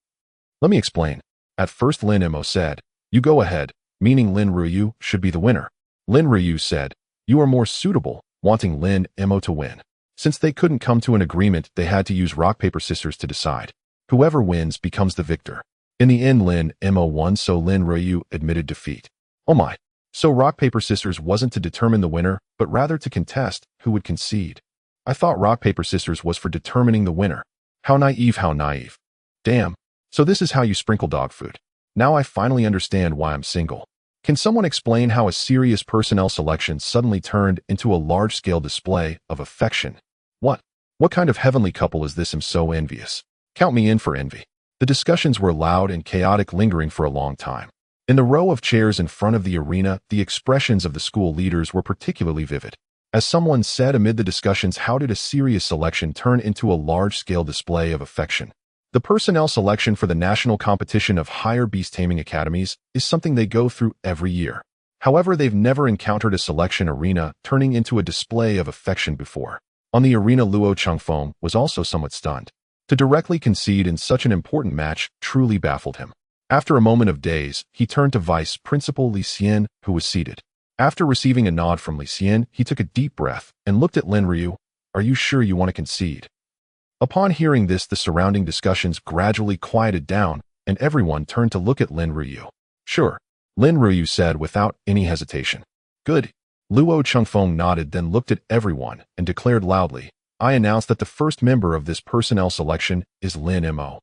Speaker 1: "Let me explain." At first Lin Mo said, "You go ahead," meaning Lin Ruyu should be the winner. Lin Ruyu said, "You are more suitable," wanting Lin Mo to win. Since they couldn't come to an agreement, they had to use rock, paper, scissors to decide. Whoever wins becomes the victor. In the end, Lin Mo won, so Lin Ruyu admitted defeat. Oh my. So rock, paper, scissors wasn't to determine the winner, but rather to contest who would concede. I thought rock, paper, scissors was for determining the winner. How naive, how naive. Damn. So this is how you sprinkle dog food. Now I finally understand why I'm single. Can someone explain how a serious personnel selection suddenly turned into a large-scale display of affection? What kind of heavenly couple is this? I'm so envious. Count me in for envy. The discussions were loud and chaotic, lingering for a long time. In the row of chairs in front of the arena, the expressions of the school leaders were particularly vivid. As someone said amid the discussions, how did a serious selection turn into a large-scale display of affection? The personnel selection for the national competition of higher beast taming academies is something they go through every year. However, they've never encountered a selection arena turning into a display of affection before. On the arena, Luo Qingfeng was also somewhat stunned. To directly concede in such an important match truly baffled him. After a moment of daze, he turned to Vice Principal Li Xian, who was seated. After receiving a nod from Li Xian, he took a deep breath and looked at Lin Ruyu. "Are you sure you want to concede?" Upon hearing this, the surrounding discussions gradually quieted down, and everyone turned to look at Lin Ruyu. "Sure," Lin Ruyu said without any hesitation. "Good." Luo Qingfeng nodded, then looked at everyone and declared loudly, "I announce that the first member of this personnel selection is Lin Mo."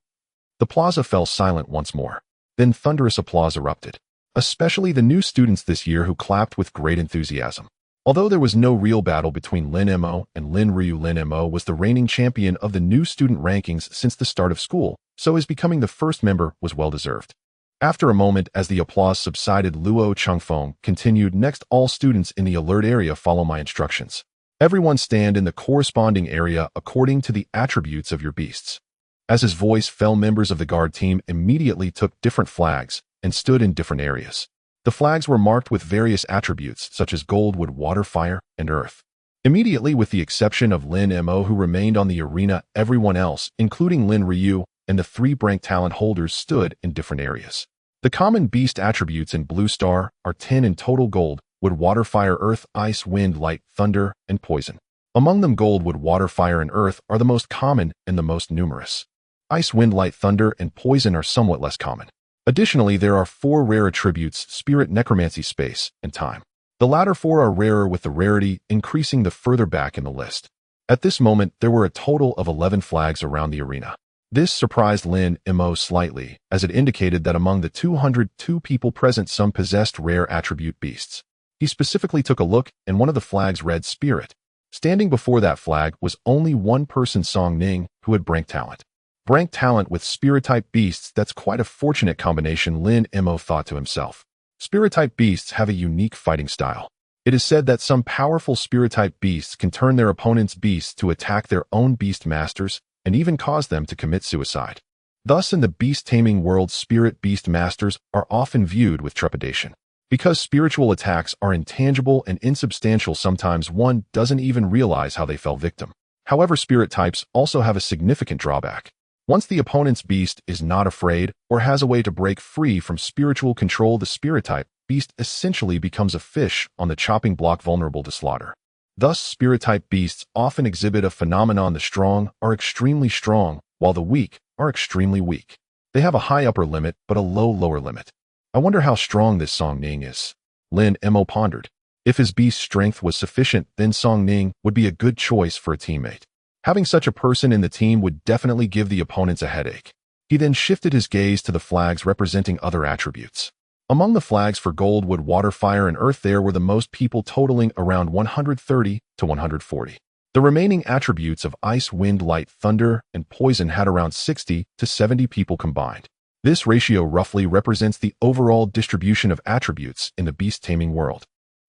Speaker 1: The plaza fell silent once more. Then thunderous applause erupted, especially the new students this year, who clapped with great enthusiasm. Although there was no real battle between Lin Mo and Lin Ruyu, Lin Mo was the reigning champion of the new student rankings since the start of school, so his becoming the first member was well-deserved. After a moment, as the applause subsided, Luo Qingfeng continued, "Next, all students in the alert area follow my instructions. Everyone stand in the corresponding area according to the attributes of your beasts." As his voice fell, members of the guard team immediately took different flags and stood in different areas. The flags were marked with various attributes such as gold, wood, water, fire, and earth. Immediately, with the exception of Lin Mo, who remained on the arena, everyone else, including Lin Ruyu and the 3 rank talent holders, stood in different areas. The common beast attributes in Blue Star are 10 in total: gold, wood, water, fire, earth, ice, wind, light, thunder, and poison. Among them, gold, wood, water, fire, and earth are the most common and the most numerous. Ice, wind, light, thunder, and poison are somewhat less common. Additionally, there are 4 rare attributes: spirit, necromancy, space, and time. The latter 4 are rarer, with the rarity increasing the further back in the list. At this moment, there were a total of 11 flags around the arena. This surprised Lin Mo slightly, as it indicated that among the 202 people present, some possessed rare attribute beasts. He specifically took a look, and one of the flags read spirit. Standing before that flag was only one person, Song Ning, who had rank talent. Rank talent with spirit-type beasts, that's quite a fortunate combination, Lin Mo thought to himself. Spirit-type beasts have a unique fighting style. It is said that some powerful spirit-type beasts can turn their opponent's beasts to attack their own beast masters and even cause them to commit suicide. Thus, in the beast-taming world, spirit beast masters are often viewed with trepidation. Because spiritual attacks are intangible and insubstantial, sometimes one doesn't even realize how they fell victim. However, spirit types also have a significant drawback. Once the opponent's beast is not afraid or has a way to break free from spiritual control, the spirit-type beast essentially becomes a fish on the chopping block, vulnerable to slaughter. Thus, spirit-type beasts often exhibit a phenomenon: the strong are extremely strong, while the weak are extremely weak. They have a high upper limit but a low lower limit. I wonder how strong this Song Ning is. Lin Mo pondered. If his beast's strength was sufficient, then Song Ning would be a good choice for a teammate. Having such a person in the team would definitely give the opponents a headache. He then shifted his gaze to the flags representing other attributes. Among the flags for gold, wood, water, fire, and earth, there were the most people, totaling around 130 to 140. The remaining attributes of ice, wind, light, thunder, and poison had around 60 to 70 people combined. This ratio roughly represents the overall distribution of attributes in the beast-taming world.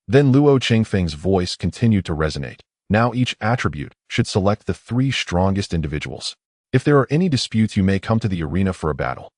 Speaker 1: Then Luo Chengfeng's voice continued to resonate. Now each attribute should select the 3 strongest individuals. If there are any disputes, you may come to the arena for a battle.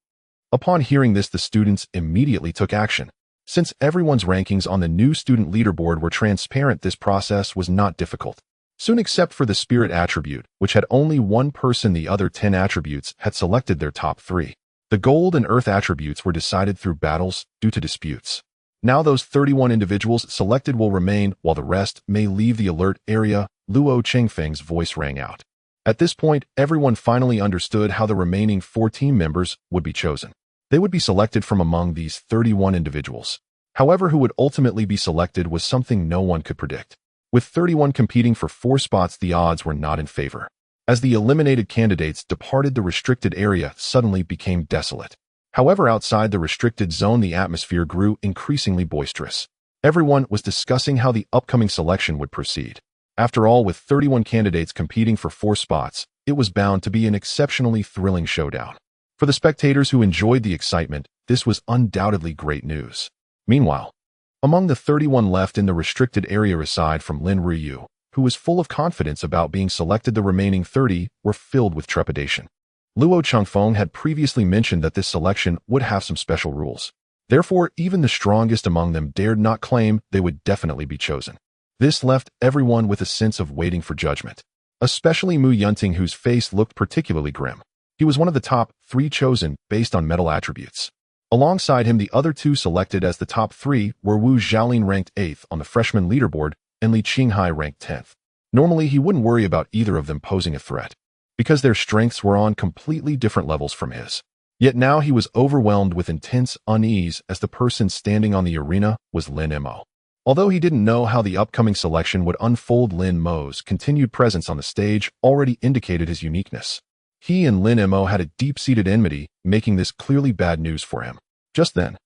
Speaker 1: Upon hearing this, the students immediately took action. Since everyone's rankings on the new student leaderboard were transparent, this process was not difficult. Soon, except for the spirit attribute, which had only one person, the other 10 attributes had selected their top 3. The gold and earth attributes were decided through battles due to disputes. Now those 31 individuals selected will remain, while the rest may leave the alert area. Luo Chengfeng's voice rang out. At this point, everyone finally understood how the remaining 4 team members would be chosen. They would be selected from among these 31 individuals. However, who would ultimately be selected was something no one could predict. With 31 competing for 4 spots, the odds were not in favor. As the eliminated candidates departed the restricted area, suddenly became desolate. However, outside the restricted zone, the atmosphere grew increasingly boisterous. Everyone was discussing how the upcoming selection would proceed. After all, with 31 candidates competing for 4 spots, it was bound to be an exceptionally thrilling showdown. For the spectators who enjoyed the excitement, this was undoubtedly great news. Meanwhile, among the 31 left in the restricted area, aside from Lin Ryu, who was full of confidence about being selected, the remaining 30 were filled with trepidation. Luo Chengfeng had previously mentioned that this selection would have some special rules. Therefore, even the strongest among them dared not claim they would definitely be chosen. This left everyone with a sense of waiting for judgment, especially Mu Yunting, whose face looked particularly grim. He was one of the top 3 chosen based on metal attributes. Alongside him, the other 2 selected as the top 3 were Wu Xiaolin, ranked 8th on the freshman leaderboard, and Li Qinghai, ranked 10th. Normally, he wouldn't worry about either of them posing a threat, because their strengths were on completely different levels from his. Yet now he was overwhelmed with intense unease as the person standing on the arena was Lin Mo. Although he didn't know how the upcoming selection would unfold, Lin Mo's continued presence on the stage already indicated his uniqueness. He and Lin Mo had a deep-seated enmity, making this clearly bad news for him. Just then,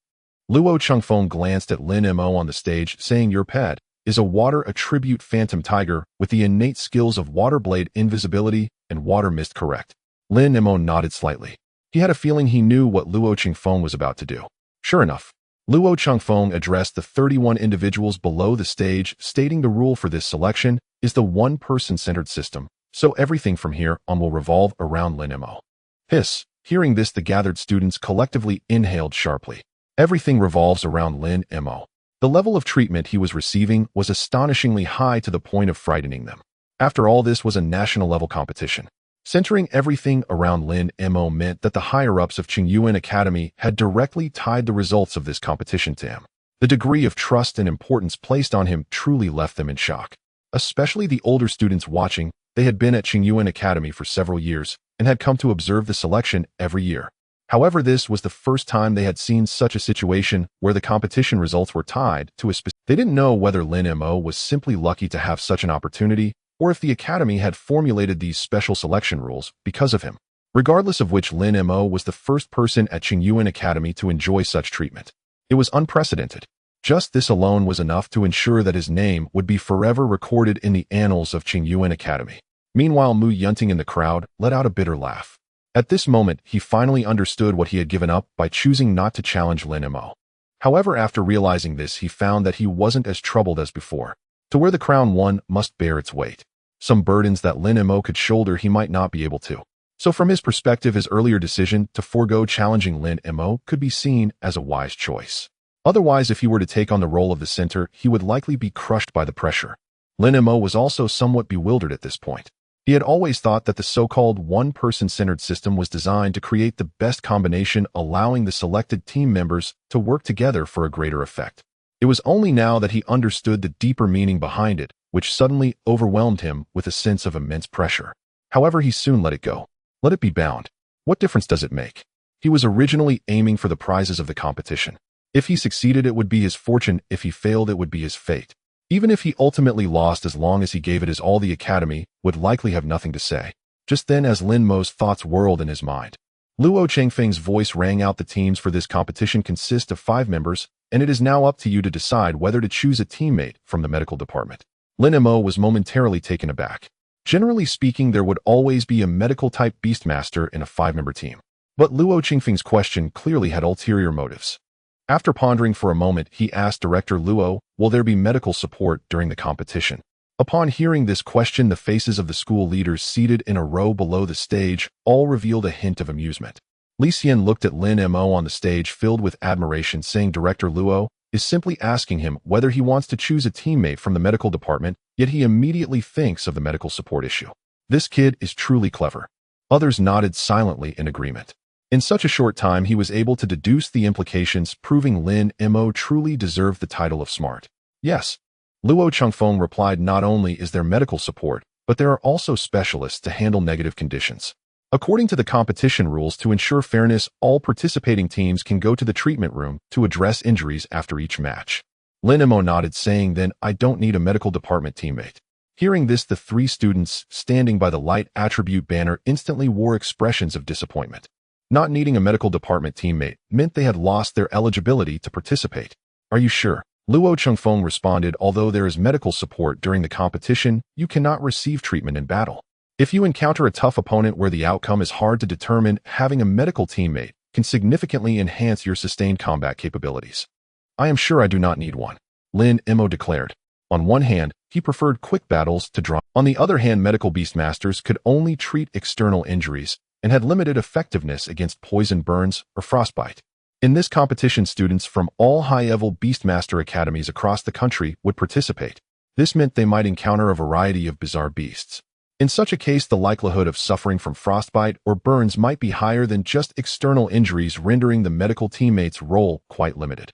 Speaker 1: Luo Chengfeng glanced at Lin Mo on the stage, saying, "Your pet is a water attribute phantom tiger with the innate skills of water blade, invisibility, and water mist, correct?" Lin Mo nodded slightly. He had a feeling he knew what Luo Chengfeng was about to do. Sure enough, Luo Chengfeng addressed the 31 individuals below the stage, stating the rule for this selection is the one-person-centered system, so everything from here on will revolve around Lin Mo. Hiss. Hearing this, the gathered students collectively inhaled sharply. Everything revolves around Lin Mo. The level of treatment he was receiving was astonishingly high, to the point of frightening them. After all, this was a national-level competition. Centering everything around Lin Mo meant that the higher-ups of Qingyuan Academy had directly tied the results of this competition to him. The degree of trust and importance placed on him truly left them in shock. Especially the older students watching. They had been at Qingyuan Academy for several years and had come to observe the selection every year. However, this was the first time they had seen such a situation where the competition results were tied to a specific. They didn't know whether Lin Mo was simply lucky to have such an opportunity, or if the Academy had formulated these special selection rules because of him. Regardless of which, Lin Mo was the first person at Qingyuan Academy to enjoy such treatment. It was unprecedented. Just this alone was enough to ensure that his name would be forever recorded in the annals of Qingyuan Academy. Meanwhile, Mu Yunting in the crowd let out a bitter laugh. At this moment, he finally understood what he had given up by choosing not to challenge Lin Mo. However, after realizing this, he found that he wasn't as troubled as before. To wear the crown, one must bear its weight. Some burdens that Lin Mo could shoulder, he might not be able to. So from his perspective, his earlier decision to forego challenging Lin Mo could be seen as a wise choice. Otherwise, if he were to take on the role of the center, he would likely be crushed by the pressure. Lin Mo was also somewhat bewildered at this point. He had always thought that the so-called one-person-centered system was designed to create the best combination, allowing the selected team members to work together for a greater effect. It was only now that he understood the deeper meaning behind it, which suddenly overwhelmed him with a sense of immense pressure. However, he soon let it go. Let it be bound. What difference does it make? He was originally aiming for the prizes of the competition. If he succeeded, it would be his fortune. If he failed, it would be his fate. Even if he ultimately lost, as long as he gave it his all, the Academy would likely have nothing to say. Just then, as Lin Mo's thoughts whirled in his mind, Luo Changfeng's voice rang out. The teams for this competition consist of 5 members, and it is now up to you to decide whether to choose a teammate from the medical department. Lin Mo was momentarily taken aback. Generally speaking, there would always be a medical-type beastmaster in a 5-member team. But Luo Changfeng's question clearly had ulterior motives. After pondering for a moment, he asked Director Luo, "Will there be medical support during the competition?" Upon hearing this question, the faces of the school leaders seated in a row below the stage all revealed a hint of amusement. Li Xian looked at Lin Mo on the stage filled with admiration, saying Director Luo is simply asking him whether he wants to choose a teammate from the medical department, yet he immediately thinks of the medical support issue. This kid is truly clever. Others nodded silently in agreement. In such a short time, he was able to deduce the implications, proving Lin Mo truly deserved the title of smart. Yes. Luo Changfeng replied, not only is there medical support, but there are also specialists to handle negative conditions. According to the competition rules, to ensure fairness, all participating teams can go to the treatment room to address injuries after each match. Lin Mo nodded, saying, then I don't need a medical department teammate. Hearing this, the 3 students standing by the light attribute banner instantly wore expressions of disappointment. Not needing a medical department teammate meant they had lost their eligibility to participate. Are you sure? Luo Changfeng responded, although there is medical support during the competition, you cannot receive treatment in battle. If you encounter a tough opponent where the outcome is hard to determine, having a medical teammate can significantly enhance your sustained combat capabilities. I am sure I do not need one, Lin Mo declared. On one hand, he preferred quick battles to draw. On the other hand, medical beastmasters could only treat external injuries and had limited effectiveness against poison, burns, or frostbite. In this competition, students from all high-level beastmaster academies across the country would participate. This meant they might encounter a variety of bizarre beasts. In such a case, the likelihood of suffering from frostbite or burns might be higher than just external injuries, rendering the medical teammate's role quite limited.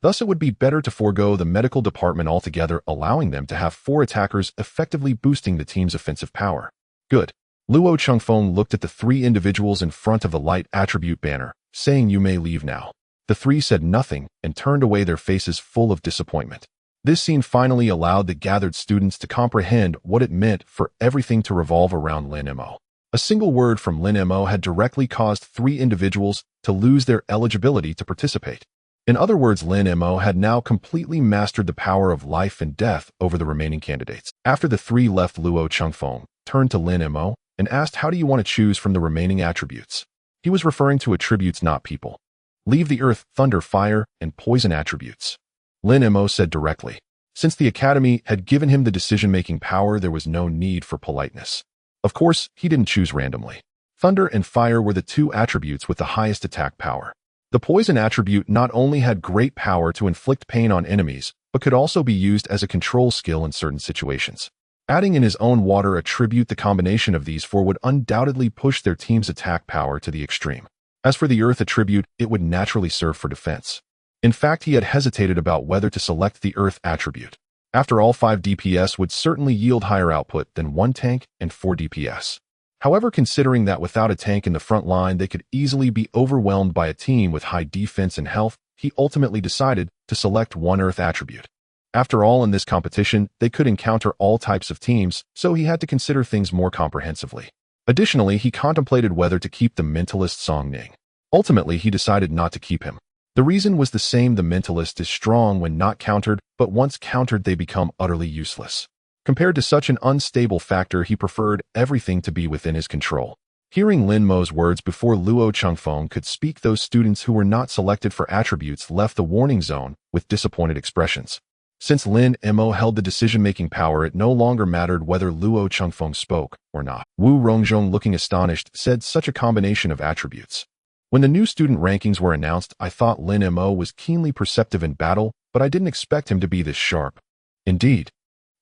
Speaker 1: Thus, it would be better to forego the medical department altogether, allowing them to have 4 attackers, effectively boosting the team's offensive power. Good. Luo Changfeng looked at the 3 individuals in front of the light attribute banner, saying, you may leave now. The 3 said nothing and turned away, their faces full of disappointment. This scene finally allowed the gathered students to comprehend what it meant for everything to revolve around Lin Mo. A single word from Lin Mo had directly caused 3 individuals to lose their eligibility to participate. In other words, Lin Mo had now completely mastered the power of life and death over the remaining candidates. After the 3 left, Luo Changfeng turned to Lin Mo and asked, how do you want to choose from the remaining attributes? He was referring to attributes, not people. Leave the earth, thunder, fire, and poison attributes. Lin Mo said directly. Since the Academy had given him the decision-making power, there was no need for politeness. Of course, he didn't choose randomly. Thunder and fire were the 2 attributes with the highest attack power. The poison attribute not only had great power to inflict pain on enemies, but could also be used as a control skill in certain situations. Adding in his own water attribute, the combination of these 4 would undoubtedly push their team's attack power to the extreme. As for the earth attribute, it would naturally serve for defense. In fact, he had hesitated about whether to select the earth attribute. After all, 5 DPS would certainly yield higher output than 1 tank and 4 DPS. However, considering that without a tank in the front line, they could easily be overwhelmed by a team with high defense and health, he ultimately decided to select 1 earth attribute. After all, in this competition, they could encounter all types of teams, so he had to consider things more comprehensively. Additionally, he contemplated whether to keep the mentalist Song Ning. Ultimately, he decided not to keep him. The reason was the same: the mentalist is strong when not countered, but once countered they become utterly useless. Compared to such an unstable factor, he preferred everything to be within his control. Hearing Lin Mo's words before Luo Chengfeng could speak, those students who were not selected for attributes left the warning zone with disappointed expressions. Since Lin Mo held the decision-making power, it no longer mattered whether Luo Chengfeng spoke or not. Wu Rongzhong, looking astonished, said, such a combination of attributes. When the new student rankings were announced, I thought Lin Mo was keenly perceptive in battle, but I didn't expect him to be this sharp. Indeed.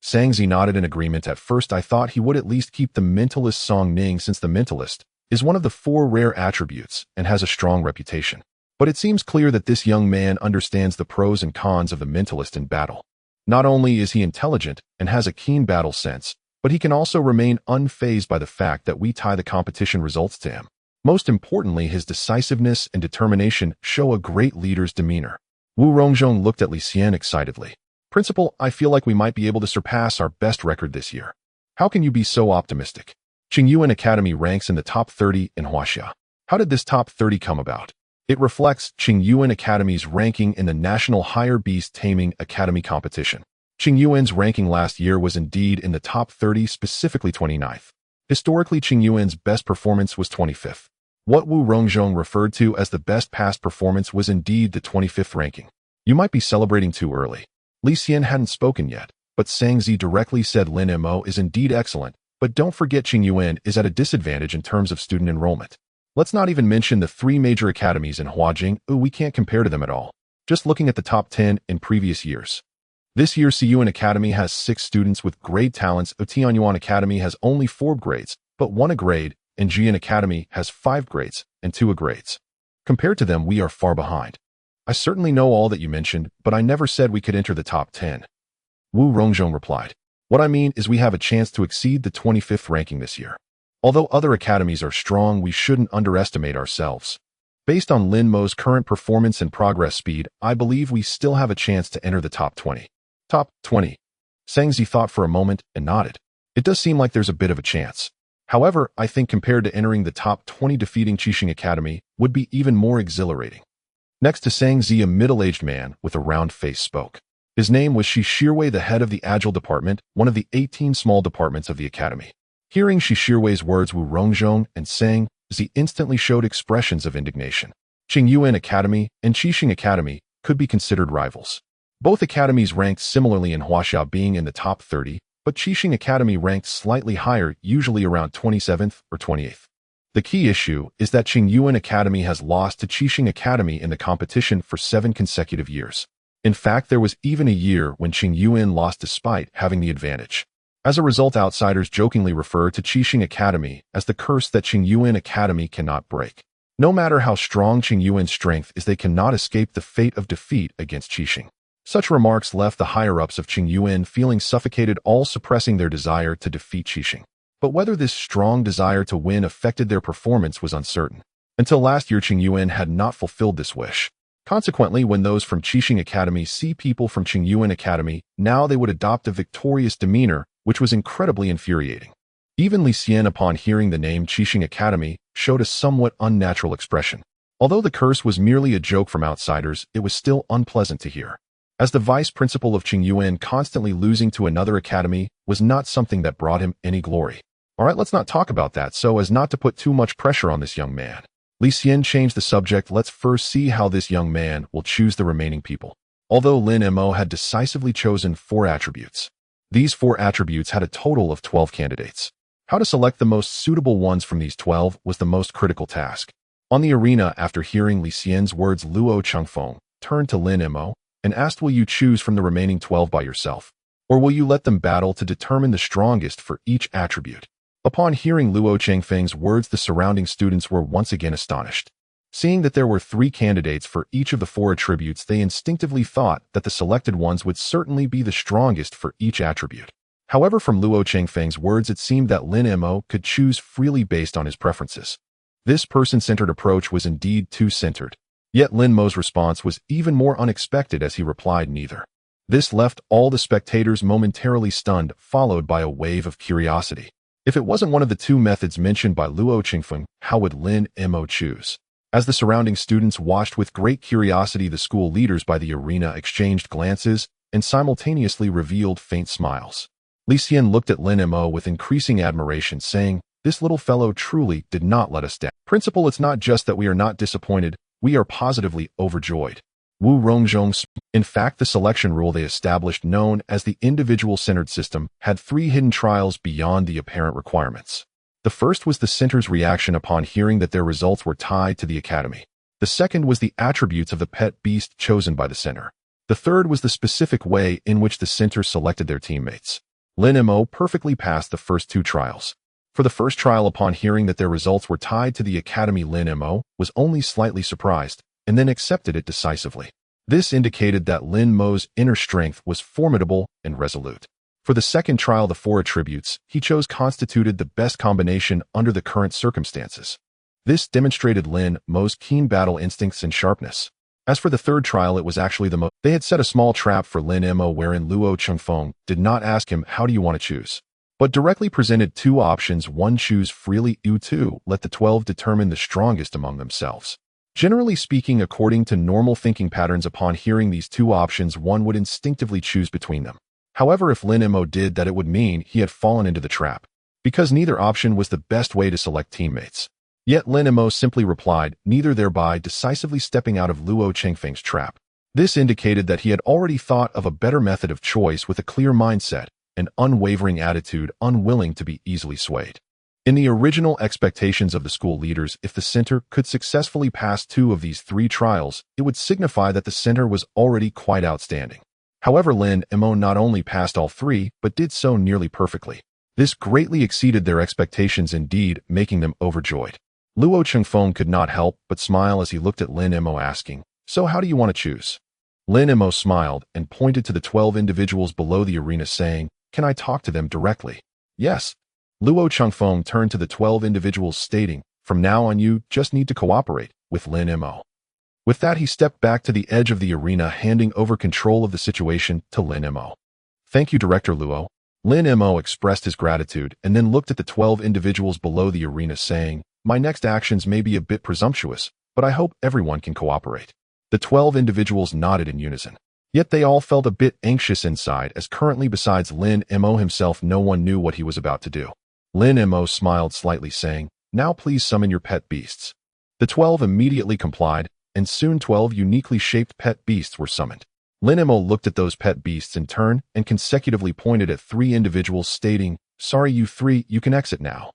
Speaker 1: Sangzi nodded in agreement. At first I thought he would at least keep the mentalist Song Ning, since the mentalist is one of the 4 rare attributes and has a strong reputation. But it seems clear that this young man understands the pros and cons of the mentalist in battle. Not only is he intelligent and has a keen battle sense, but he can also remain unfazed by the fact that we tie the competition results to him. Most importantly, his decisiveness and determination show a great leader's demeanor. Wu Rongzhong looked at Li Xian excitedly. Principal, I feel like we might be able to surpass our best record this year. How can you be so optimistic? Qingyuan Academy ranks in the top 30 in Huaxia. How did this top 30 come about? It reflects Qingyuan Academy's ranking in the National Higher Beast Taming Academy competition. Qingyuan's ranking last year was indeed in the top 30, specifically 29th. Historically, Qingyuan's best performance was 25th. What Wu Rongzhong referred to as the best past performance was indeed the 25th ranking. You might be celebrating too early. Li Xian hadn't spoken yet, but Sangzi directly said Lin Mo is indeed excellent, but don't forget Qingyuan is at a disadvantage in terms of student enrollment. Let's not even mention the 3 major academies in Huajing. We can't compare to them at all. Just looking at the top 10 in previous years. This year, Siyuan Academy has 6 students with grade talents. Tianyuan Academy has only 4 grades, but 1 a grade, and Jian Academy has 5 grades and 2 a grades. Compared to them, we are far behind. I certainly know all that you mentioned, but I never said we could enter the top 10. Wu Rongzhong replied. What I mean is we have a chance to exceed the 25th ranking this year. Although other academies are strong, we shouldn't underestimate ourselves. Based on Lin Mo's current performance and progress speed, I believe we still have a chance to enter the top 20. Top 20. Sangzi thought for a moment and nodded. It does seem like there's a bit of a chance. However, I think compared to entering the top 20, defeating Qixing Academy would be even more exhilarating. Next to Sangzi, a middle-aged man with a round face spoke. His name was Shi Shirwei, the head of the Agile Department, one of the 18 small departments of the academy. Hearing Shi Shirwei's words, Wu Rongzhong and Sangzi instantly showed expressions of indignation. Qingyuan Academy and Qixing Academy could be considered rivals. Both academies ranked similarly in Huaxia, being in the top 30, but Qixing Academy ranked slightly higher, usually around 27th or 28th. The key issue is that Qingyuan Academy has lost to Qixing Academy in the competition for 7 consecutive years. In fact, there was even a year when Qingyuan lost despite having the advantage. As a result, outsiders jokingly refer to Qixing Academy as the curse that Qingyuan Academy cannot break. No matter how strong Qingyuan's strength is, they cannot escape the fate of defeat against Qixing. Such remarks left the higher-ups of Qingyuan feeling suffocated, all suppressing their desire to defeat Qixing. But whether this strong desire to win affected their performance was uncertain. Until last year, Qingyuan had not fulfilled this wish. Consequently, when those from Qixing Academy see people from Qingyuan Academy, now they would adopt a victorious demeanor, which was incredibly infuriating. Even Li Xian, upon hearing the name Qixing Academy, showed a somewhat unnatural expression. Although the curse was merely a joke from outsiders, it was still unpleasant to hear. As the vice principal of Qingyuan, constantly losing to another academy was not something that brought him any glory. Alright, let's not talk about that so as not to put too much pressure on this young man. Li Xian changed the subject. Let's first see how this young man will choose the remaining people. Although Lin Mo had decisively chosen 4 attributes, these 4 attributes had a total of 12 candidates. How to select the most suitable ones from these 12 was the most critical task. On the arena, after hearing Li Xian's words, Luo Chengfeng turned to Lin Mo and asked, will you choose from the remaining 12 by yourself, or will you let them battle to determine the strongest for each attribute? Upon hearing Luo Chengfeng's words, the surrounding students were once again astonished. Seeing that there were 3 candidates for each of the 4 attributes, they instinctively thought that the selected ones would certainly be the strongest for each attribute. However, from Luo Chengfeng's words, it seemed that Lin Mo could choose freely based on his preferences. This person-centered approach was indeed too centered. Yet Lin Mo's response was even more unexpected as he replied neither. This left all the spectators momentarily stunned, followed by a wave of curiosity. If it wasn't one of the 2 methods mentioned by Luo Chengfeng, how would Lin Mo choose? As the surrounding students watched with great curiosity, the school leaders by the arena exchanged glances and simultaneously revealed faint smiles. Li Xian looked at Lin Mo with increasing admiration, saying, This little fellow truly did not let us down. Principal, it's not just that we are not disappointed, we are positively overjoyed. Wu Rongzhong. In fact, the selection rule they established, known as the individual-centered system, had 3 hidden trials beyond the apparent requirements. The first was the center's reaction upon hearing that their results were tied to the academy. The second was the attributes of the pet beast chosen by the center. The third was the specific way in which the center selected their teammates. Lin Mo perfectly passed the first 2 trials. For the first trial, upon hearing that their results were tied to the academy, Lin Mo was only slightly surprised, and then accepted it decisively. This indicated that Lin Mo's inner strength was formidable and resolute. For the second trial, the 4 attributes he chose constituted the best combination under the current circumstances. This demonstrated Lin Mo's keen battle instincts and sharpness. As for the third trial, it was actually the most. They had set a small trap for Lin Mo wherein Luo Chengfeng did not ask him, "How do you want to choose?" but directly presented 2 options. 1. Choose freely. 2. Let the 12 determine the strongest among themselves. Generally speaking, according to normal thinking patterns, upon hearing these 2 options, one would instinctively choose between them. However, if Lin Mo did that, it would mean he had fallen into the trap, because neither option was the best way to select teammates. Yet Lin Mo simply replied neither, thereby decisively stepping out of Luo Chengfeng's trap. This indicated that he had already thought of a better method of choice with a clear mindset, an unwavering attitude, unwilling to be easily swayed. In the original expectations of the school leaders, if the center could successfully pass 2 of these 3 trials, it would signify that the center was already quite outstanding. However, Lin Mo not only passed all 3, but did so nearly perfectly. This greatly exceeded their expectations, indeed, making them overjoyed. Luo Chengfeng could not help but smile as he looked at Lin Mo, asking, "So how do you want to choose?" Lin Mo smiled and pointed to the 12 individuals below the arena, saying, "Can I talk to them directly?" "Yes." Luo Chengfeng turned to the 12 individuals, stating, "From now on, you just need to cooperate with Lin Mo." With that, he stepped back to the edge of the arena, handing over control of the situation to Lin Mo. "Thank you, Director Luo." Lin Mo expressed his gratitude and then looked at the 12 individuals below the arena, saying, "My next actions may be a bit presumptuous, but I hope everyone can cooperate." The 12 individuals nodded in unison. Yet they all felt a bit anxious inside, as currently besides Lin Mo himself, no one knew what he was about to do. Lin Mo smiled slightly, saying, "Now please summon your pet beasts." The 12 immediately complied, and soon 12 uniquely shaped pet beasts were summoned. Lin Mo looked at those pet beasts in turn and consecutively pointed at 3 individuals, stating, "Sorry, you 3, you can exit now."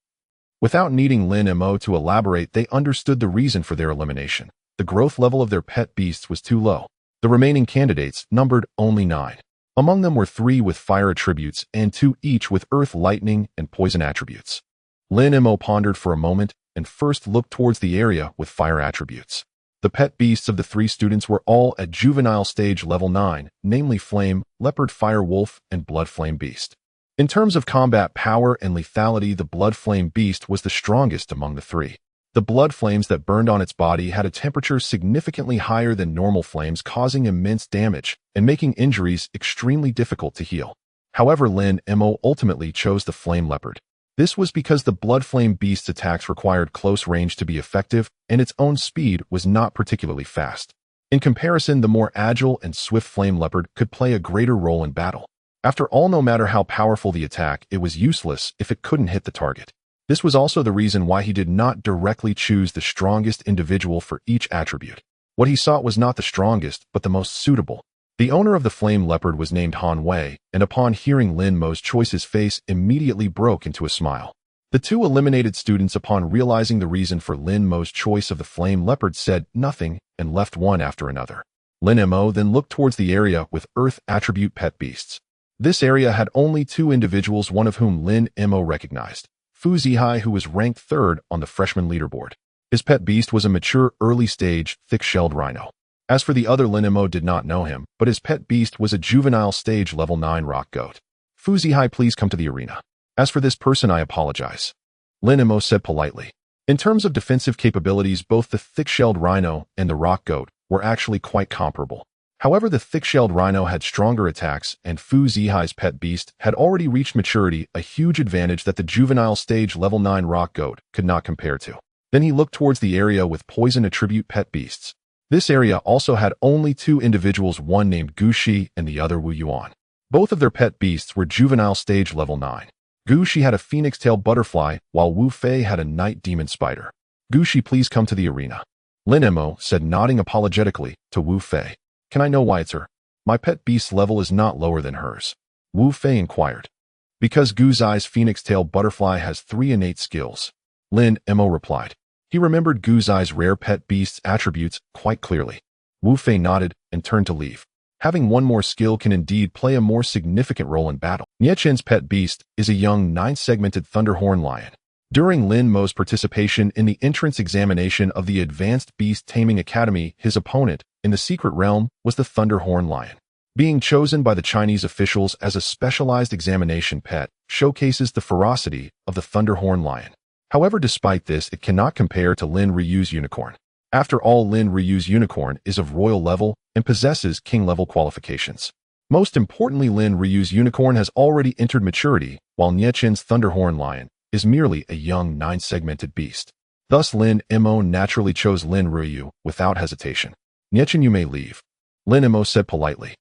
Speaker 1: Without needing Lin Mo to elaborate, they understood the reason for their elimination. The growth level of their pet beasts was too low. The remaining candidates numbered only 9. Among them were 3 with fire attributes and 2 each with earth, lightning, and poison attributes. Lin Mo pondered for a moment and first looked towards the area with fire attributes. The pet beasts of the 3 students were all at juvenile stage level 9, namely Flame, Leopard, Fire Wolf, and Blood Flame Beast. In terms of combat power and lethality, the Blood Flame Beast was the strongest among the 3. The blood flames that burned on its body had a temperature significantly higher than normal flames, causing immense damage and making injuries extremely difficult to heal. However, Lin Mo ultimately chose the Flame Leopard. This was because the Blood Flame Beast's attacks required close range to be effective, and its own speed was not particularly fast. In comparison, the more agile and swift Flame Leopard could play a greater role in battle. After all, no matter how powerful the attack, it was useless if it couldn't hit the target. This was also the reason why he did not directly choose the strongest individual for each attribute. What he sought was not the strongest, but the most suitable. The owner of the Flame Leopard was named Han Wei, and upon hearing Lin Mo's choice, his face immediately broke into a smile. The 2 eliminated students, upon realizing the reason for Lin Mo's choice of the Flame Leopard, said nothing and left one after another. Lin Mo then looked towards the area with Earth attribute pet beasts. This area had only 2 individuals, one of whom Lin Mo recognized. Fu Zihai, who was ranked 3rd on the freshman leaderboard. His pet beast was a mature, early-stage, thick-shelled rhino. As for the other, Lin Mo did not know him, but his pet beast was a juvenile stage level 9 rock goat. "Fu Zihai, please come to the arena." "As for this person, I apologize," Lin Mo said politely. In terms of defensive capabilities, both the thick-shelled rhino and the rock goat were actually quite comparable. However, the thick-shelled rhino had stronger attacks, and Fu Zihai's pet beast had already reached maturity, a huge advantage that the juvenile stage level 9 rock goat could not compare to. Then he looked towards the area with poison attribute pet beasts. This area also had only 2 individuals, one named Gu Shi and the other Wu Yuan. Both of their pet beasts were juvenile stage level 9. Gushi had a phoenix-tail butterfly, while Wu Fei had a night demon spider. Gushi, please come to the arena. Lin Mo said, nodding apologetically to Wu Fei. Can I know why it's her? My pet beast's level is not lower than hers. Wu Fei inquired. Because Guzai's phoenix-tail butterfly has 3 innate skills. Lin Mo replied. He remembered Guzai's rare pet beast's attributes quite clearly. Wu Fei nodded and turned to leave. Having one more skill can indeed play a more significant role in battle. Niechen's pet beast is a young 9-segmented thunderhorn lion. During Lin Mo's participation in the entrance examination of the Advanced Beast Taming Academy, his opponent, in the secret realm, was the thunderhorn lion. Being chosen by the Chinese officials as a specialized examination pet showcases the ferocity of the thunderhorn lion. However, despite this, it cannot compare to Lin Ryu's unicorn. After all, Lin Ryu's unicorn is of royal level and possesses king-level qualifications. Most importantly, Lin Ryu's unicorn has already entered maturity, while Niechen's thunderhorn lion is merely a young 9-segmented beast. Thus, Lin Mo naturally chose Lin Ryu without hesitation. Niechen, you may leave, Lin Mo said politely.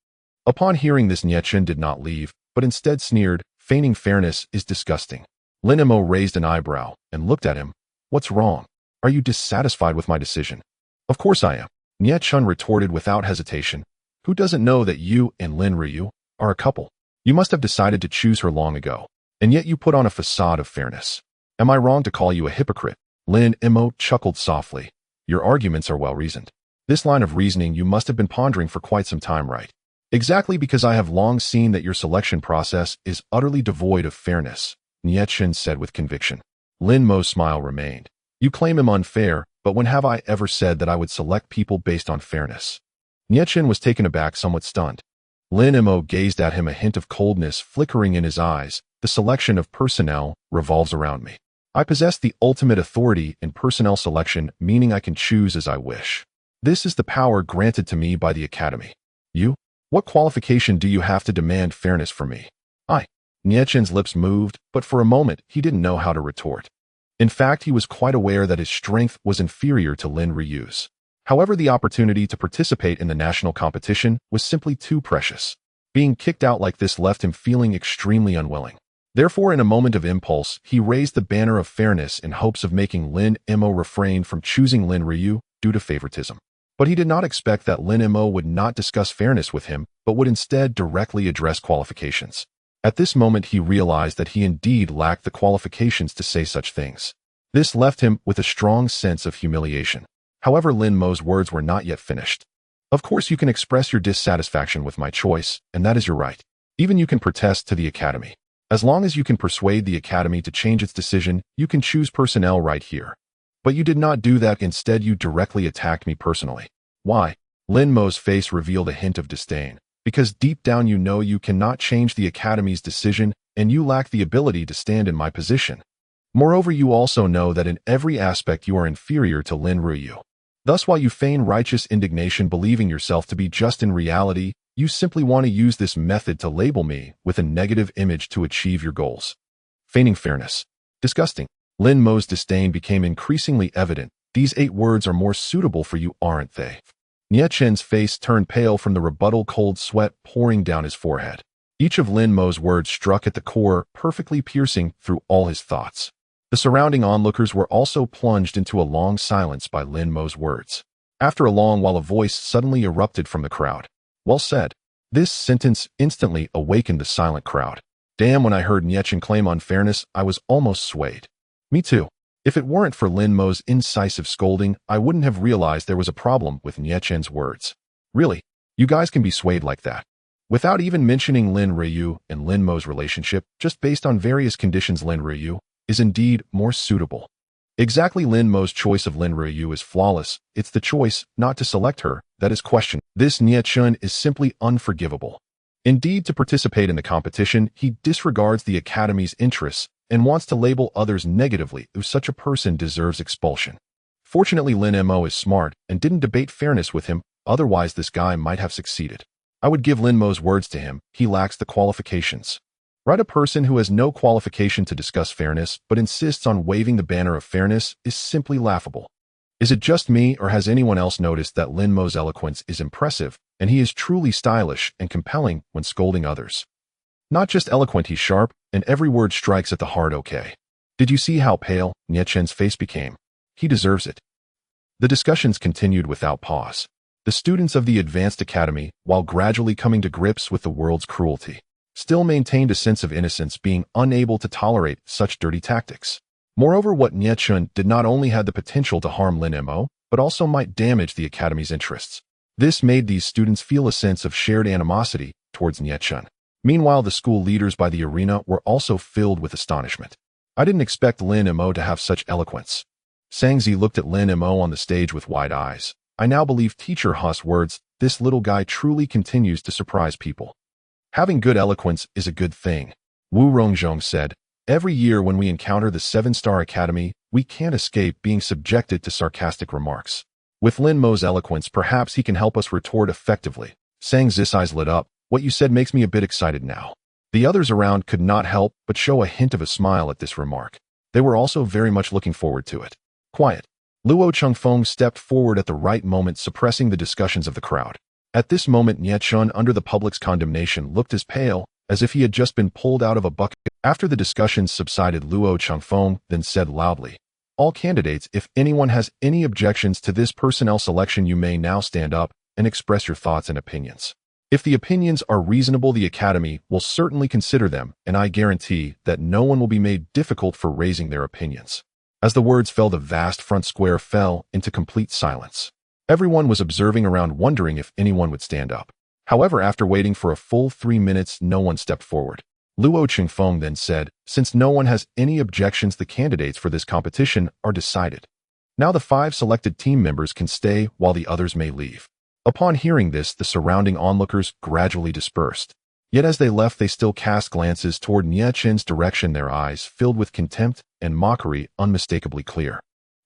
Speaker 1: Upon hearing this, Niechen did not leave, but instead sneered, feigning fairness is disgusting. Lin Mo raised an eyebrow and looked at him. What's wrong? Are you dissatisfied with my decision? Of course I am, Niechen retorted without hesitation. Who doesn't know that you and Lin Ryu are a couple? You must have decided to choose her long ago, and yet you put on a facade of fairness. Am I wrong to call you a hypocrite? Lin Mo chuckled softly. Your arguments are well-reasoned. This line of reasoning you must have been pondering for quite some time, right? Exactly, because I have long seen that your selection process is utterly devoid of fairness, Niechen said with conviction. Lin Mo's smile remained. You claim him unfair, but when have I ever said that I would select people based on fairness? Niechen was taken aback, somewhat stunned. Lin Mo gazed at him, a hint of coldness flickering in his eyes. The selection of personnel revolves around me. I possess the ultimate authority in personnel selection, meaning I can choose as I wish. This is the power granted to me by the Academy. You? What qualification do you have to demand fairness from me? Niechen's lips moved, but for a moment he didn't know how to retort. In fact, he was quite aware that his strength was inferior to Lin Ryu's. However, the opportunity to participate in the national competition was simply too precious. Being kicked out like this left him feeling extremely unwilling. Therefore, in a moment of impulse, he raised the banner of fairness in hopes of making Lin Mo refrain from choosing Lin Ryu due to favoritism. But he did not expect that Lin Mo would not discuss fairness with him, but would instead directly address qualifications. At this moment, he realized that he indeed lacked the qualifications to say such things. This left him with a strong sense of humiliation. However, Lin Mo's words were not yet finished. Of course, you can express your dissatisfaction with my choice, and that is your right. Even you can protest to the Academy. As long as you can persuade the Academy to change its decision, you can choose personnel right here. But you did not do that. Instead, you directly attacked me personally. Why? Lin Mo's face revealed a hint of disdain. Because deep down you know you cannot change the Academy's decision, and you lack the ability to stand in my position. Moreover, you also know that in every aspect you are inferior to Lin Ryu. Thus, while you feign righteous indignation believing yourself to be just, in reality, you simply want to use this method to label me with a negative image to achieve your goals. Feigning fairness. Disgusting. Lin Mo's disdain became increasingly evident. These 8 words are more suitable for you, aren't they? Niechen's face turned pale from the rebuttal, cold sweat pouring down his forehead. Each of Lin Mo's words struck at the core, perfectly piercing through all his thoughts. The surrounding onlookers were also plunged into a long silence by Lin Mo's words. After a long while, a voice suddenly erupted from the crowd. Well said. This sentence instantly awakened the silent crowd. Damn, when I heard Niechen claim unfairness, I was almost swayed. Me too. If it weren't for Lin Mo's incisive scolding, I wouldn't have realized there was a problem with Niechen's words. Really? You guys can be swayed like that? Without even mentioning Lin Ryu and Lin Mo's relationship, just based on various conditions, Lin Ryu is indeed more suitable. Exactly, Lin Mo's choice of Lin Ryu is flawless. It's the choice not to select her that is questioned. This Niechen is simply unforgivable. Indeed, to participate in the competition, he disregards the Academy's interests and wants to label others negatively. Such a person deserves expulsion. Fortunately, Lin Mo is smart and didn't debate fairness with him, otherwise this guy might have succeeded. I would give Lin Mo's words to him. He lacks the qualifications. Right, a person who has no qualification to discuss fairness but insists on waving the banner of fairness is simply laughable. Is it just me, or has anyone else noticed that Lin Mo's eloquence is impressive, and he is truly stylish and compelling when scolding others? Not just eloquent, he's sharp and every word strikes at the heart. Okay. Did you see how pale Niechen's face became? He deserves it. The discussions continued without pause. The students of the Advanced Academy, while gradually coming to grips with the world's cruelty, still maintained a sense of innocence, being unable to tolerate such dirty tactics. Moreover, what Nietzsche did not only had the potential to harm Lin Mo, but also might damage the Academy's interests. This made these students feel a sense of shared animosity towards Nietzsche. Meanwhile, the school leaders by the arena were also filled with astonishment. I didn't expect Lin Mo to have such eloquence. Sangzi looked at Lin Mo on the stage with wide eyes. I now believe Teacher Hu's words. This little guy truly continues to surprise people. Having good eloquence is a good thing. Wu Rongzhong said, every year when we encounter the 7-Star Academy, we can't escape being subjected to sarcastic remarks. With Lin Mo's eloquence, perhaps he can help us retort effectively. Sangzi's eyes lit up. What you said makes me a bit excited now. The others around could not help but show a hint of a smile at this remark. They were also very much looking forward to it. Quiet. Luo Chengfeng stepped forward at the right moment, suppressing the discussions of the crowd. At this moment, Nietzsche, under the public's condemnation, looked as pale as if he had just been pulled out of a bucket. After the discussions subsided, Luo Chengfeng then said loudly, all candidates, if anyone has any objections to this personnel selection, you may now stand up and express your thoughts and opinions. If the opinions are reasonable, the Academy will certainly consider them, and I guarantee that no one will be made difficult for raising their opinions. As the words fell, the vast front square fell into complete silence. Everyone was observing around, wondering if anyone would stand up. However, after waiting for a full 3 minutes, no one stepped forward. Luo Chengfeng then said, since no one has any objections, the candidates for this competition are decided. Now the 5 selected team members can stay while the others may leave. Upon hearing this, the surrounding onlookers gradually dispersed. Yet as they left, they still cast glances toward Niechen's direction, their eyes filled with contempt and mockery, unmistakably clear.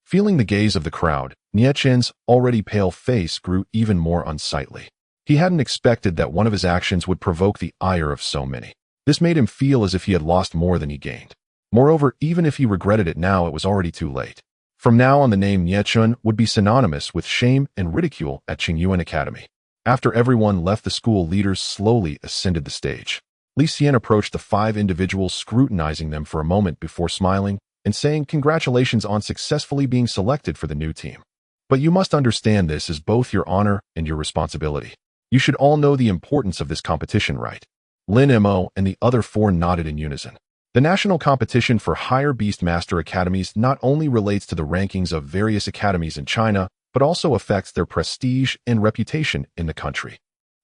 Speaker 1: Feeling the gaze of the crowd, Niechen's already pale face grew even more unsightly. He hadn't expected that one of his actions would provoke the ire of so many. This made him feel as if he had lost more than he gained. Moreover, even if he regretted it now, it was already too late. From now on, the name Nietzsche would be synonymous with shame and ridicule at Qingyuan Academy. After everyone left, the school leaders slowly ascended the stage. Li Xian approached the 5 individuals, scrutinizing them for a moment before smiling and saying, congratulations on successfully being selected for the new team. But you must understand this is both your honor and your responsibility. You should all know the importance of this competition, right? Lin Mo and the other 4 nodded in unison. The national competition for higher Beastmaster academies not only relates to the rankings of various academies in China, but also affects their prestige and reputation in the country.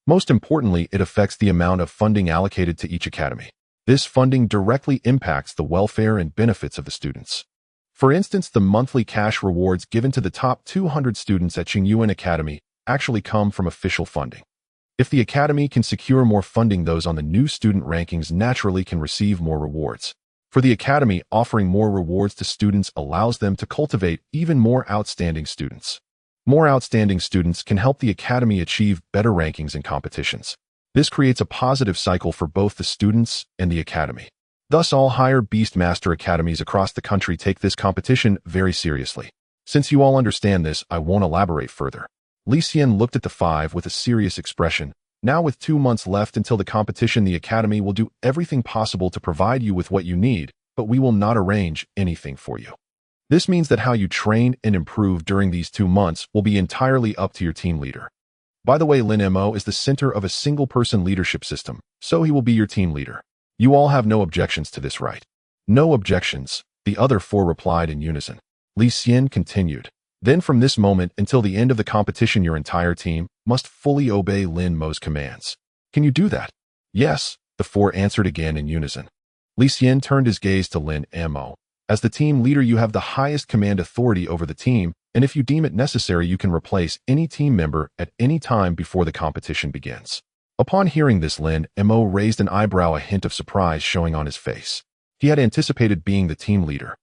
Speaker 1: Most importantly, it affects the amount of funding allocated to each academy. This funding directly impacts the welfare and benefits of the students. For instance, the monthly cash rewards given to the top 200 students at Qingyuan Academy actually come from official funding. If the academy can secure more funding, those on the new student rankings naturally can receive more rewards. For the academy, offering more rewards to students allows them to cultivate even more outstanding students. More outstanding students can help the academy achieve better rankings in competitions. This creates a positive cycle for both the students and the academy. Thus, all higher Beastmaster academies across the country take this competition very seriously. Since you all understand this, I won't elaborate further. Li Xian looked at the 5 with a serious expression. Now, with 2 months left until the competition, the academy will do everything possible to provide you with what you need, but we will not arrange anything for you. This means that how you train and improve during these 2 months will be entirely up to your team leader. By the way, Lin Mo is the center of a single-person leadership system, so he will be your team leader. You all have no objections to this, right? No objections, the other 4 replied in unison. Li Xian continued. Then from this moment until the end of the competition, your entire team must fully obey Lin Mo's commands. Can you do that? Yes, the 4 answered again in unison. Li Xian turned his gaze to Lin Mo. As the team leader, you have the highest command authority over the team, and if you deem it necessary, you can replace any team member at any time before the competition begins. Upon hearing this, Lin Mo raised an eyebrow, a hint of surprise showing on his face. He had anticipated being the team leader.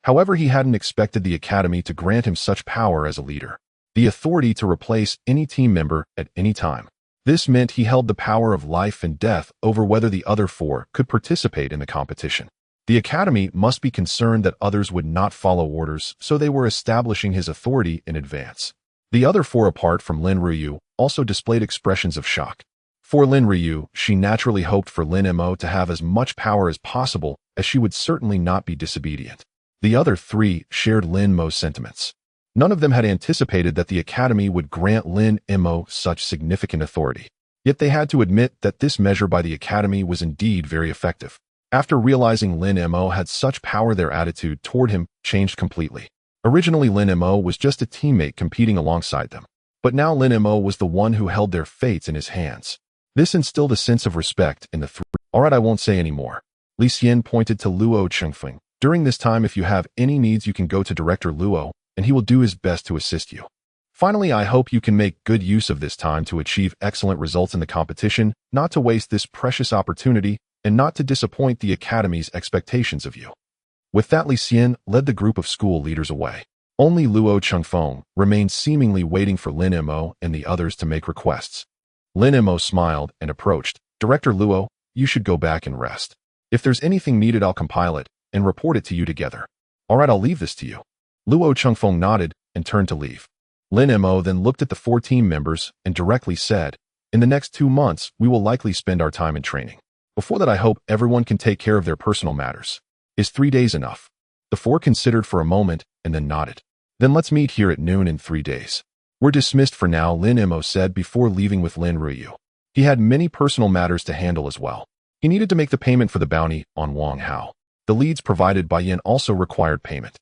Speaker 1: However, he hadn't expected the academy to grant him such power as a leader, the authority to replace any team member at any time. This meant he held the power of life and death over whether the other 4 could participate in the competition. The academy must be concerned that others would not follow orders, so they were establishing his authority in advance. The other 4, apart from Lin Ruyu, also displayed expressions of shock. For Lin Ryu, she naturally hoped for Lin Mo to have as much power as possible, as she would certainly not be disobedient. The other three shared Lin Mo's sentiments. None of them had anticipated that the Academy would grant Lin Mo such significant authority. Yet they had to admit that this measure by the Academy was indeed very effective. After realizing Lin Mo had such power, their attitude toward him changed completely. Originally, Lin Mo was just a teammate competing alongside them. But now Lin Mo was the one who held their fates in his hands. This instilled a sense of respect in the three. Alright, I won't say any more. Li Xian pointed to Luo Chengfeng. During this time, if you have any needs, you can go to Director Luo, and he will do his best to assist you. Finally, I hope you can make good use of this time to achieve excellent results in the competition, not to waste this precious opportunity, and not to disappoint the Academy's expectations of you. With that, Li Xian led the group of school leaders away. Only Luo Chengfeng remained seemingly waiting for Lin Mo and the others to make requests. Lin Mo smiled and approached. Director Luo, you should go back and rest. If there's anything needed, I'll compile it and report it to you together. Alright, I'll leave this to you. Luo Chengfeng nodded and turned to leave. Lin Mo then looked at the 4 team members and directly said, in the next 2 months, we will likely spend our time in training. Before that, I hope everyone can take care of their personal matters. Is 3 days enough? The 4 considered for a moment and then nodded. Then let's meet here at noon in 3 days. We're dismissed for now, Lin Mo said before leaving with Lin Ryu. He had many personal matters to handle as well. He needed to make the payment for the bounty on Wang Hao. The leads provided by Yin also required payment.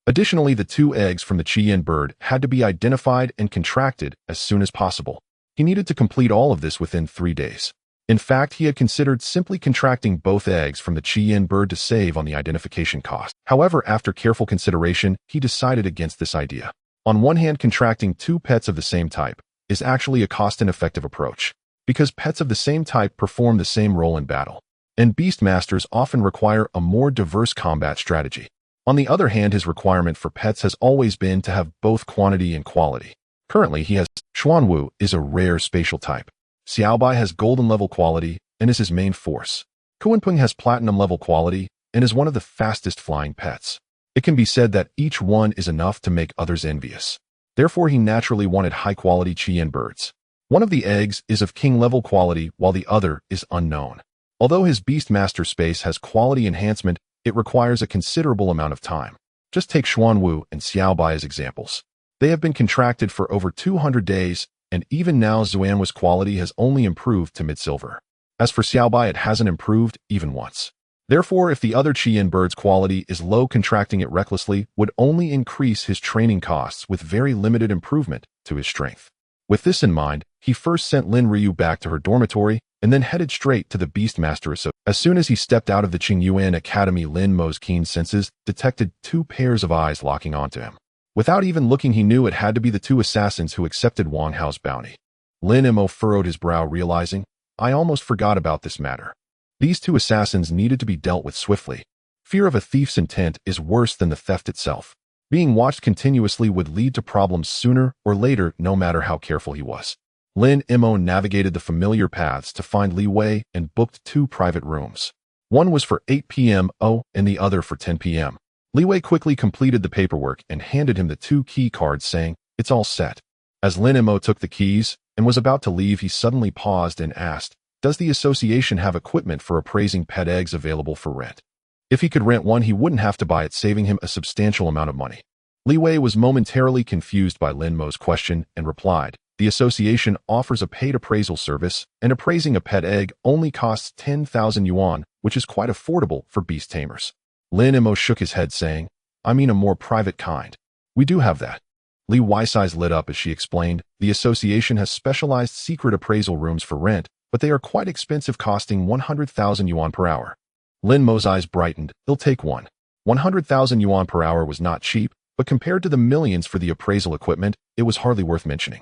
Speaker 1: Additionally, the 2 eggs from the Qian bird had to be identified and contracted as soon as possible. He needed to complete all of this within 3 days. In fact, he had considered simply contracting both eggs from the Qian bird to save on the identification cost. However, after careful consideration, he decided against this idea. On one hand, contracting 2 pets of the same type is actually a cost-ineffective approach, because pets of the same type perform the same role in battle, and Beastmasters often require a more diverse combat strategy. On the other hand, his requirement for pets has always been to have both quantity and quality. Currently, he has Xuanwu is a rare spatial type. Xiaobai has golden level quality and is his main force. Kuanpeng has platinum level quality and is one of the fastest flying pets. It can be said that each one is enough to make others envious. Therefore, he naturally wanted high-quality Qian birds. One of the eggs is of king level quality while the other is unknown. Although his Beastmaster space has quality enhancement, it requires a considerable amount of time. Just take Xuanwu and Xiaobai as examples. They have been contracted for over 200 days, and even now Xuanwu's quality has only improved to mid-silver. As for Xiaobai, it hasn't improved even once. Therefore, if the other Qian bird's quality is low, contracting it recklessly would only increase his training costs with very limited improvement to his strength. With this in mind, he first sent Lin Ryu back to her dormitory and then headed straight to the Beastmaster Association. As soon as he stepped out of the Qingyuan Academy, Lin Mo's keen senses detected 2 pairs of eyes locking onto him. Without even looking, he knew it had to be the 2 assassins who accepted Wang Hao's bounty. Lin Mo furrowed his brow, realizing, I almost forgot about this matter. These 2 assassins needed to be dealt with swiftly. Fear of a thief's intent is worse than the theft itself. Being watched continuously would lead to problems sooner or later, no matter how careful he was. Lin Mo navigated the familiar paths to find Li Wei and booked 2 private rooms. One was for 8 p.m. and the other for 10 p.m. Li Wei quickly completed the paperwork and handed him the 2 key cards, saying, it's all set. As Lin Mo took the keys and was about to leave, he suddenly paused and asked, does the association have equipment for appraising pet eggs available for rent? If he could rent one, he wouldn't have to buy it, saving him a substantial amount of money. Li Wei was momentarily confused by Lin Mo's question and replied, the association offers a paid appraisal service, and appraising a pet egg only costs 10,000 yuan, which is quite affordable for beast tamers. Lin Mo shook his head, saying, I mean a more private kind. We do have that. Li Wei's eyes lit up as she explained, the association has specialized secret appraisal rooms for rent, but they are quite expensive, costing 100,000 yuan per hour. Lin Mo's eyes brightened. He'll take one. 100,000 yuan per hour was not cheap, but compared to the millions for the appraisal equipment, it was hardly worth mentioning.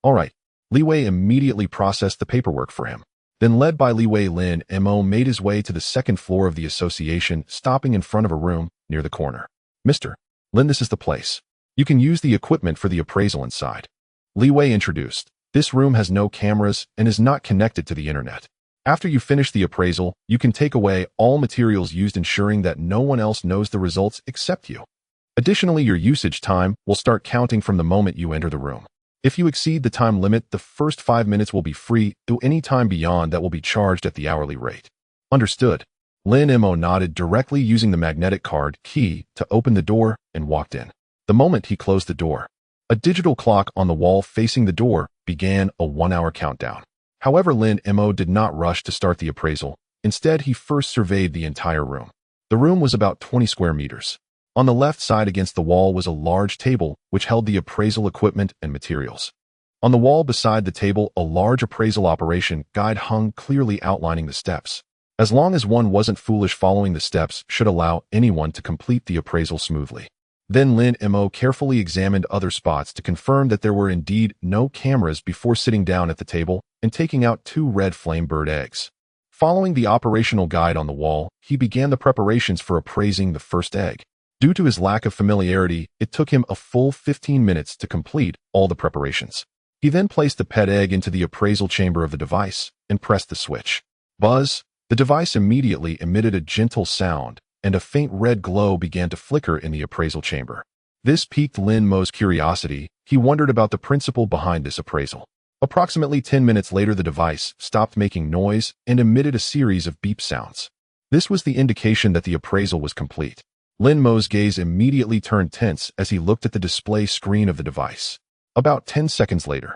Speaker 1: All right. Li Wei immediately processed the paperwork for him. Then, led by Li Wei, Lin Mo made his way to the 2nd floor of the association, stopping in front of a room near the corner. Mr. Lin, this is the place. You can use the equipment for the appraisal inside. Li Wei introduced. This room has no cameras and is not connected to the internet. After you finish the appraisal, you can take away all materials used, ensuring that no one else knows the results except you. Additionally, your usage time will start counting from the moment you enter the room. If you exceed the time limit, the first 5 minutes will be free, though any time beyond that will be charged at the hourly rate. Understood. Lin Mo nodded, directly using the magnetic card key to open the door, and walked in. The moment he closed the door, a digital clock on the wall facing the door began a 1-hour countdown. However, Lin Mo did not rush to start the appraisal. Instead, he first surveyed the entire room. The room was about 20 square meters. On the left side against the wall was a large table which held the appraisal equipment and materials. On the wall beside the table, a large appraisal operation guide hung, clearly outlining the steps. As long as one wasn't foolish, following the steps should allow anyone to complete the appraisal smoothly. Then Lin Mo carefully examined other spots to confirm that there were indeed no cameras before sitting down at the table and taking out 2 red flame bird eggs. Following the operational guide on the wall, he began the preparations for appraising the first egg. Due to his lack of familiarity, it took him a full 15 minutes to complete all the preparations. He then placed the pet egg into the appraisal chamber of the device and pressed the switch. Buzz! The device immediately emitted a gentle sound, and a faint red glow began to flicker in the appraisal chamber. This piqued Lin Mo's curiosity. He wondered about the principle behind this appraisal. Approximately 10 minutes later, the device stopped making noise and emitted a series of beep sounds. This was the indication that the appraisal was complete. Lin Mo's gaze immediately turned tense as he looked at the display screen of the device. About 10 seconds later,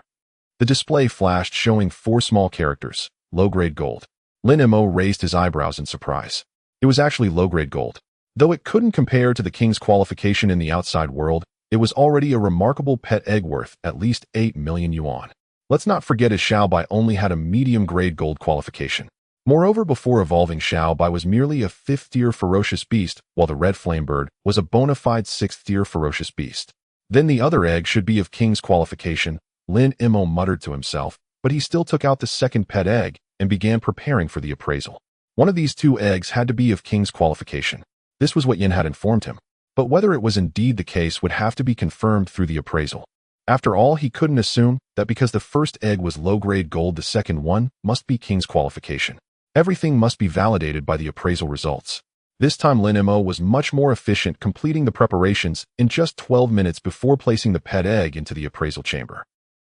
Speaker 1: the display flashed, showing 4 small characters, low-grade gold. Lin Mo raised his eyebrows in surprise. It was actually low-grade gold. Though it couldn't compare to the king's qualification in the outside world, it was already a remarkable pet egg worth at least 8 million yuan. Let's not forget his Xiaobai only had a medium-grade gold qualification. Moreover, before evolving, Xiaobai was merely a 5th-tier ferocious beast, while the red flame bird was a bona fide 6th-tier ferocious beast. Then the other egg should be of king's qualification, Lin Mo muttered to himself, but he still took out the second pet egg and began preparing for the appraisal. One of these 2 eggs had to be of king's qualification. This was what Yin had informed him. But whether it was indeed the case would have to be confirmed through the appraisal. After all, he couldn't assume that because the first egg was low-grade gold, the second one must be king's qualification. Everything must be validated by the appraisal results. This time Lin Mo was much more efficient, completing the preparations in just 12 minutes before placing the pet egg into the appraisal chamber.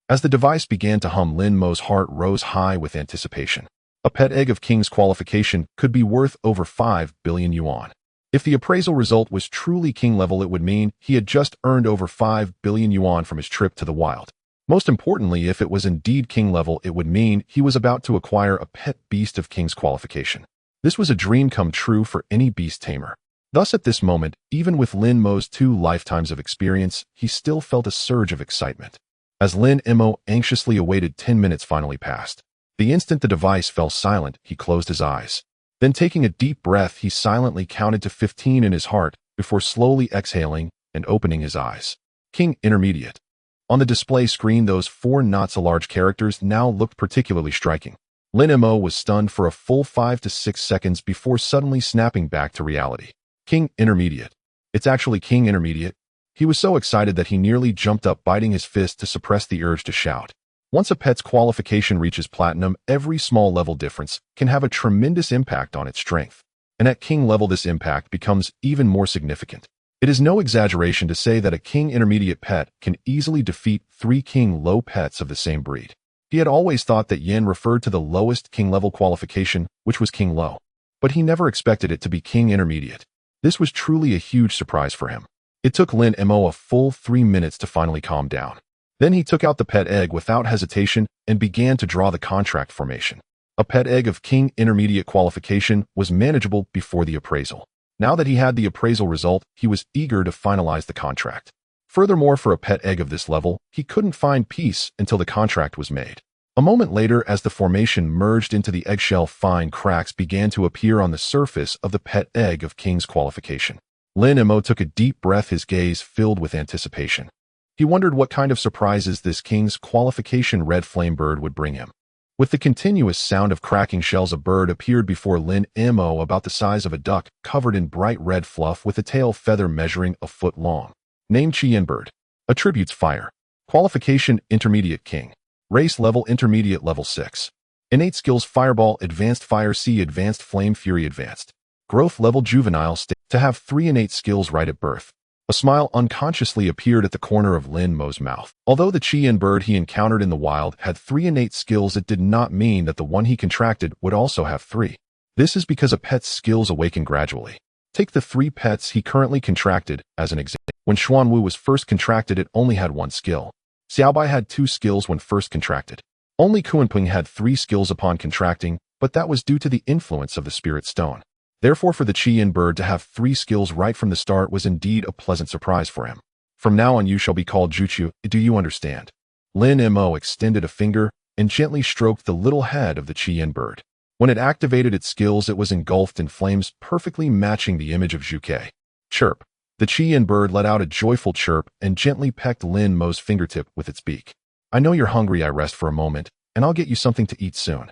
Speaker 1: As the device began to hum, Lin Mo's heart rose high with anticipation. A pet egg of king's qualification could be worth over 5 billion yuan. If the appraisal result was truly king level, it would mean he had just earned over 5 billion yuan from his trip to the wild. Most importantly, if it was indeed king level, it would mean he was about to acquire a pet beast of king's qualification. This was a dream come true for any beast tamer. Thus, at this moment, even with Lin Mo's 2 lifetimes of experience, he still felt a surge of excitement. As Lin Mo anxiously awaited, 10 minutes finally passed. The instant the device fell silent, he closed his eyes. Then, taking a deep breath, he silently counted to 15 in his heart before slowly exhaling and opening his eyes. King Intermediate. On the display screen, those 4 not-so-large characters now looked particularly striking. Lin Mo was stunned for a full 5 to 6 seconds before suddenly snapping back to reality. King Intermediate. It's actually King Intermediate. He was so excited that he nearly jumped up, biting his fist to suppress the urge to shout. Once a pet's qualification reaches platinum, every small level difference can have a tremendous impact on its strength. And at king level, this impact becomes even more significant. It is no exaggeration to say that a king intermediate pet can easily defeat 3 king low pets of the same breed. He had always thought that yin referred to the lowest king level qualification, which was king low. But he never expected it to be king intermediate. This was truly a huge surprise for him. It took Lin Mo a full 3 minutes to finally calm down. Then he took out the pet egg without hesitation and began to draw the contract formation. A pet egg of king intermediate qualification was manageable before the appraisal. Now that he had the appraisal result, he was eager to finalize the contract. Furthermore, for a pet egg of this level, he couldn't find peace until the contract was made. A moment later, as the formation merged into the eggshell, fine cracks began to appear on the surface of the pet egg of king's qualification. Lin Mo took a deep breath, his gaze filled with anticipation. He wondered what kind of surprises this king's qualification red flame bird would bring him. With the continuous sound of cracking shells, a bird appeared before Lin Mo about the size of a duck, covered in bright red fluff with a tail feather measuring a foot long. Name Qian bird. Attributes fire. Qualification intermediate king. Race level intermediate level 6. Innate skills fireball, advanced fire sea, advanced flame fury, advanced. Growth level juvenile state. To have 3 innate skills right at birth. A smile unconsciously appeared at the corner of Lin Mo's mouth. Although the Qian bird he encountered in the wild had 3 innate skills, it did not mean that the one he contracted would also have 3. This is because a pet's skills awaken gradually. Take the 3 pets he currently contracted as an example. When Xuanwu was first contracted, it only had 1 skill. Xiaobai had 2 skills when first contracted. Only Kuanping had 3 skills upon contracting, but that was due to the influence of the spirit stone. Therefore, for the Qian bird to have 3 skills right from the start was indeed a pleasant surprise for him. From now on you shall be called Juchu, do you understand? Lin Mo extended a finger and gently stroked the little head of the Qian bird. When it activated its skills, it was engulfed in flames, perfectly matching the image of Zhuke. Chirp. The Qian bird let out a joyful chirp and gently pecked Lin Mo's fingertip with its beak. I know you're hungry. I rest for a moment, and I'll get you something to eat soon.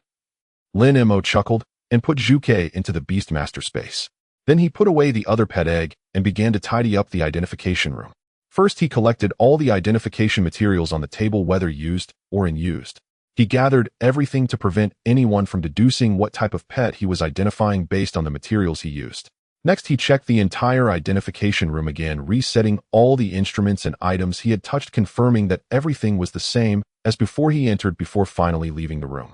Speaker 1: Lin Mo chuckled and put Zhuke into the Beastmaster space. Then he put away the other pet egg and began to tidy up the identification room. First, he collected all the identification materials on the table, whether used or unused. He gathered everything to prevent anyone from deducing what type of pet he was identifying based on the materials he used. Next, he checked the entire identification room again, resetting all the instruments and items he had touched, confirming that everything was the same as before he entered, before finally leaving the room.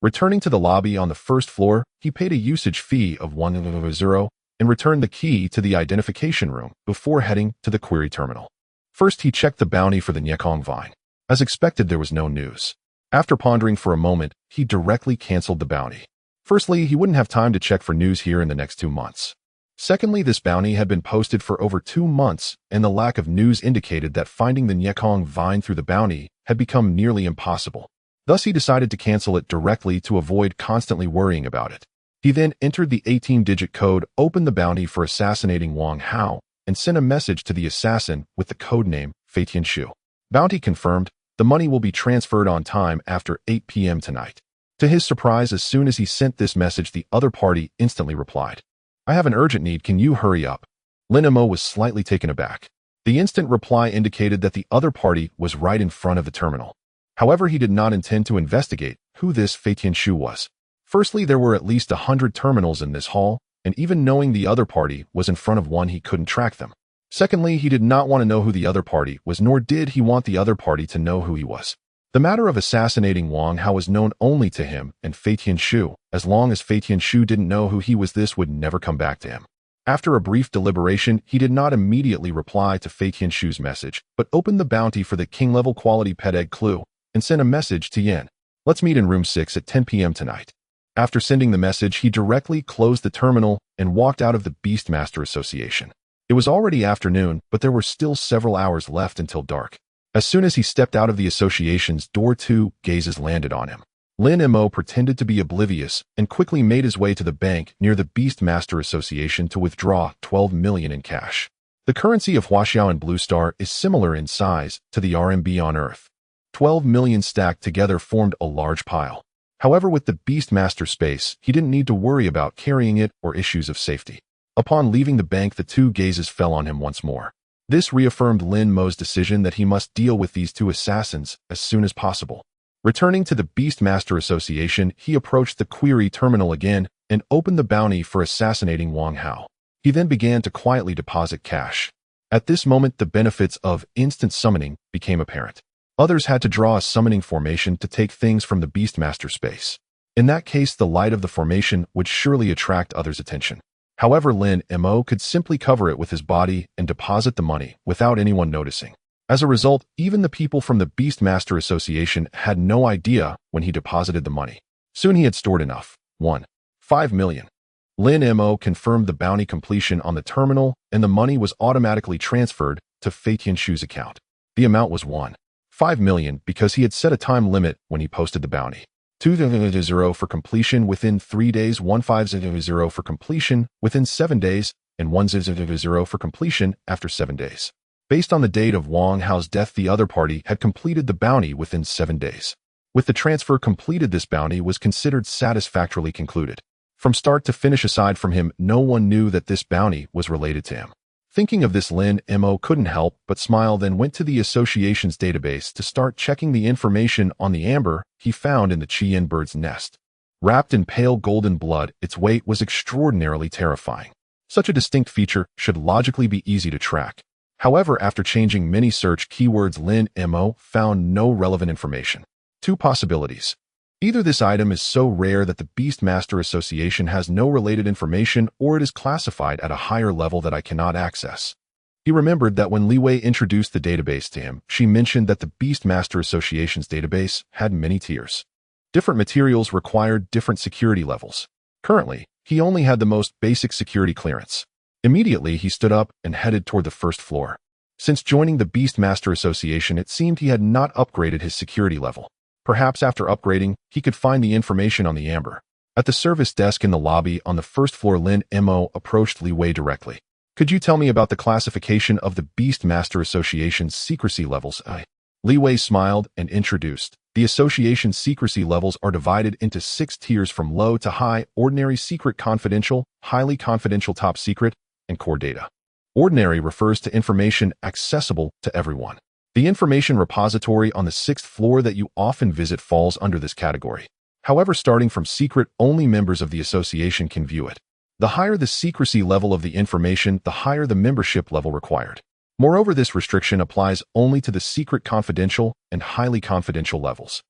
Speaker 1: Returning to the lobby on the first floor, he paid a usage fee of 100 and returned the key to the identification room before heading to the query terminal. First, he checked the bounty for the Nyekong vine. As expected, there was no news. After pondering for a moment, he directly canceled the bounty. Firstly, he wouldn't have time to check for news here in the next 2 months. Secondly, this bounty had been posted for over 2 months, and the lack of news indicated that finding the Nyekong vine through the bounty had become nearly impossible. Thus, he decided to cancel it directly to avoid constantly worrying about it. He then entered the 18-digit code, opened the bounty for assassinating Wang Hao, and sent a message to the assassin with the codename Fei Tianshu. Bounty confirmed. The money will be transferred on time after 8 p.m. tonight. To his surprise, as soon as he sent this message, the other party instantly replied, I have an urgent need, can you hurry up? Lin Mo was slightly taken aback. The instant reply indicated that the other party was right in front of the terminal. However, he did not intend to investigate who this Fei Tianshu was. Firstly, there were at least 100 terminals in this hall, and even knowing the other party was in front of one, he couldn't track them. Secondly, he did not want to know who the other party was, nor did he want the other party to know who he was. The matter of assassinating Wang Hao was known only to him and Fei Tianshu. As long as Fei Tianshu didn't know who he was, this would never come back to him. After a brief deliberation, he did not immediately reply to Fei Tianshu's message, but opened the bounty for the king-level quality pet egg clue and sent a message to Yin. Let's meet in room 6 at 10 p.m. tonight. After sending the message, he directly closed the terminal and walked out of the Beastmaster Association. It was already afternoon, but there were still several hours left until dark. As soon as he stepped out of the association's door, 2 gazes landed on him. Lin Mo pretended to be oblivious and quickly made his way to the bank near the Beastmaster Association to withdraw 12 million in cash. The currency of Huaxiao and Blue Star is similar in size to the RMB on Earth. 12 million stacked together formed a large pile. However, with the Beastmaster space, he didn't need to worry about carrying it or issues of safety. Upon leaving the bank, the 2 gazes fell on him once more. This reaffirmed Lin Mo's decision that he must deal with these 2 assassins as soon as possible. Returning to the Beastmaster Association, he approached the query terminal again and opened the bounty for assassinating Wang Hao. He then began to quietly deposit cash. At this moment, the benefits of instant summoning became apparent. Others had to draw a summoning formation to take things from the Beastmaster space. In that case, the light of the formation would surely attract others' attention. However, Lin Mo could simply cover it with his body and deposit the money without anyone noticing. As a result, even the people from the Beastmaster Association had no idea when he deposited the money. Soon he had stored enough. 5 million. Lin Mo confirmed the bounty completion on the terminal, and the money was automatically transferred to Fei Tianshu's account. The amount was 5 million because he had set a time limit when he posted the bounty. 200 for completion within 3 days, 1500 for completion within 7 days, and 100 for completion after 7 days. Based on the date of Wang Hao's death, the other party had completed the bounty within 7 days. With the transfer completed, this bounty was considered satisfactorily concluded. From start to finish, aside from him, no one knew that this bounty was related to him. Thinking of this, Lin Mo couldn't help but smile, then went to the association's database to start checking the information on the amber he found in the Qian bird's nest. Wrapped in pale golden blood, its weight was extraordinarily terrifying. Such a distinct feature should logically be easy to track. However, after changing many search keywords, Lin Mo found no relevant information. Two possibilities. Either this item is so rare that the Beastmaster Association has no related information, or it is classified at a higher level that I cannot access. He remembered that when Li Wei introduced the database to him, she mentioned that the Beastmaster Association's database had many tiers. Different materials required different security levels. Currently, he only had the most basic security clearance. Immediately, he stood up and headed toward the first floor. Since joining the Beastmaster Association, it seemed he had not upgraded his security level. Perhaps after upgrading, he could find the information on the amber. At the service desk in the lobby on the first floor, Lin Mo approached Li Wei directly. Could you tell me about the classification of the Beastmaster Association's secrecy levels? Li Wei smiled and introduced. The association's secrecy levels are divided into 6 tiers from low to high: ordinary, secret, confidential, highly confidential, top secret, and core data. Ordinary refers to information accessible to everyone. The information repository on the 6th floor that you often visit falls under this category. However, starting from secret, only members of the association can view it. The higher the secrecy level of the information, the higher the membership level required. Moreover, this restriction applies only to the secret, confidential, and highly confidential levels.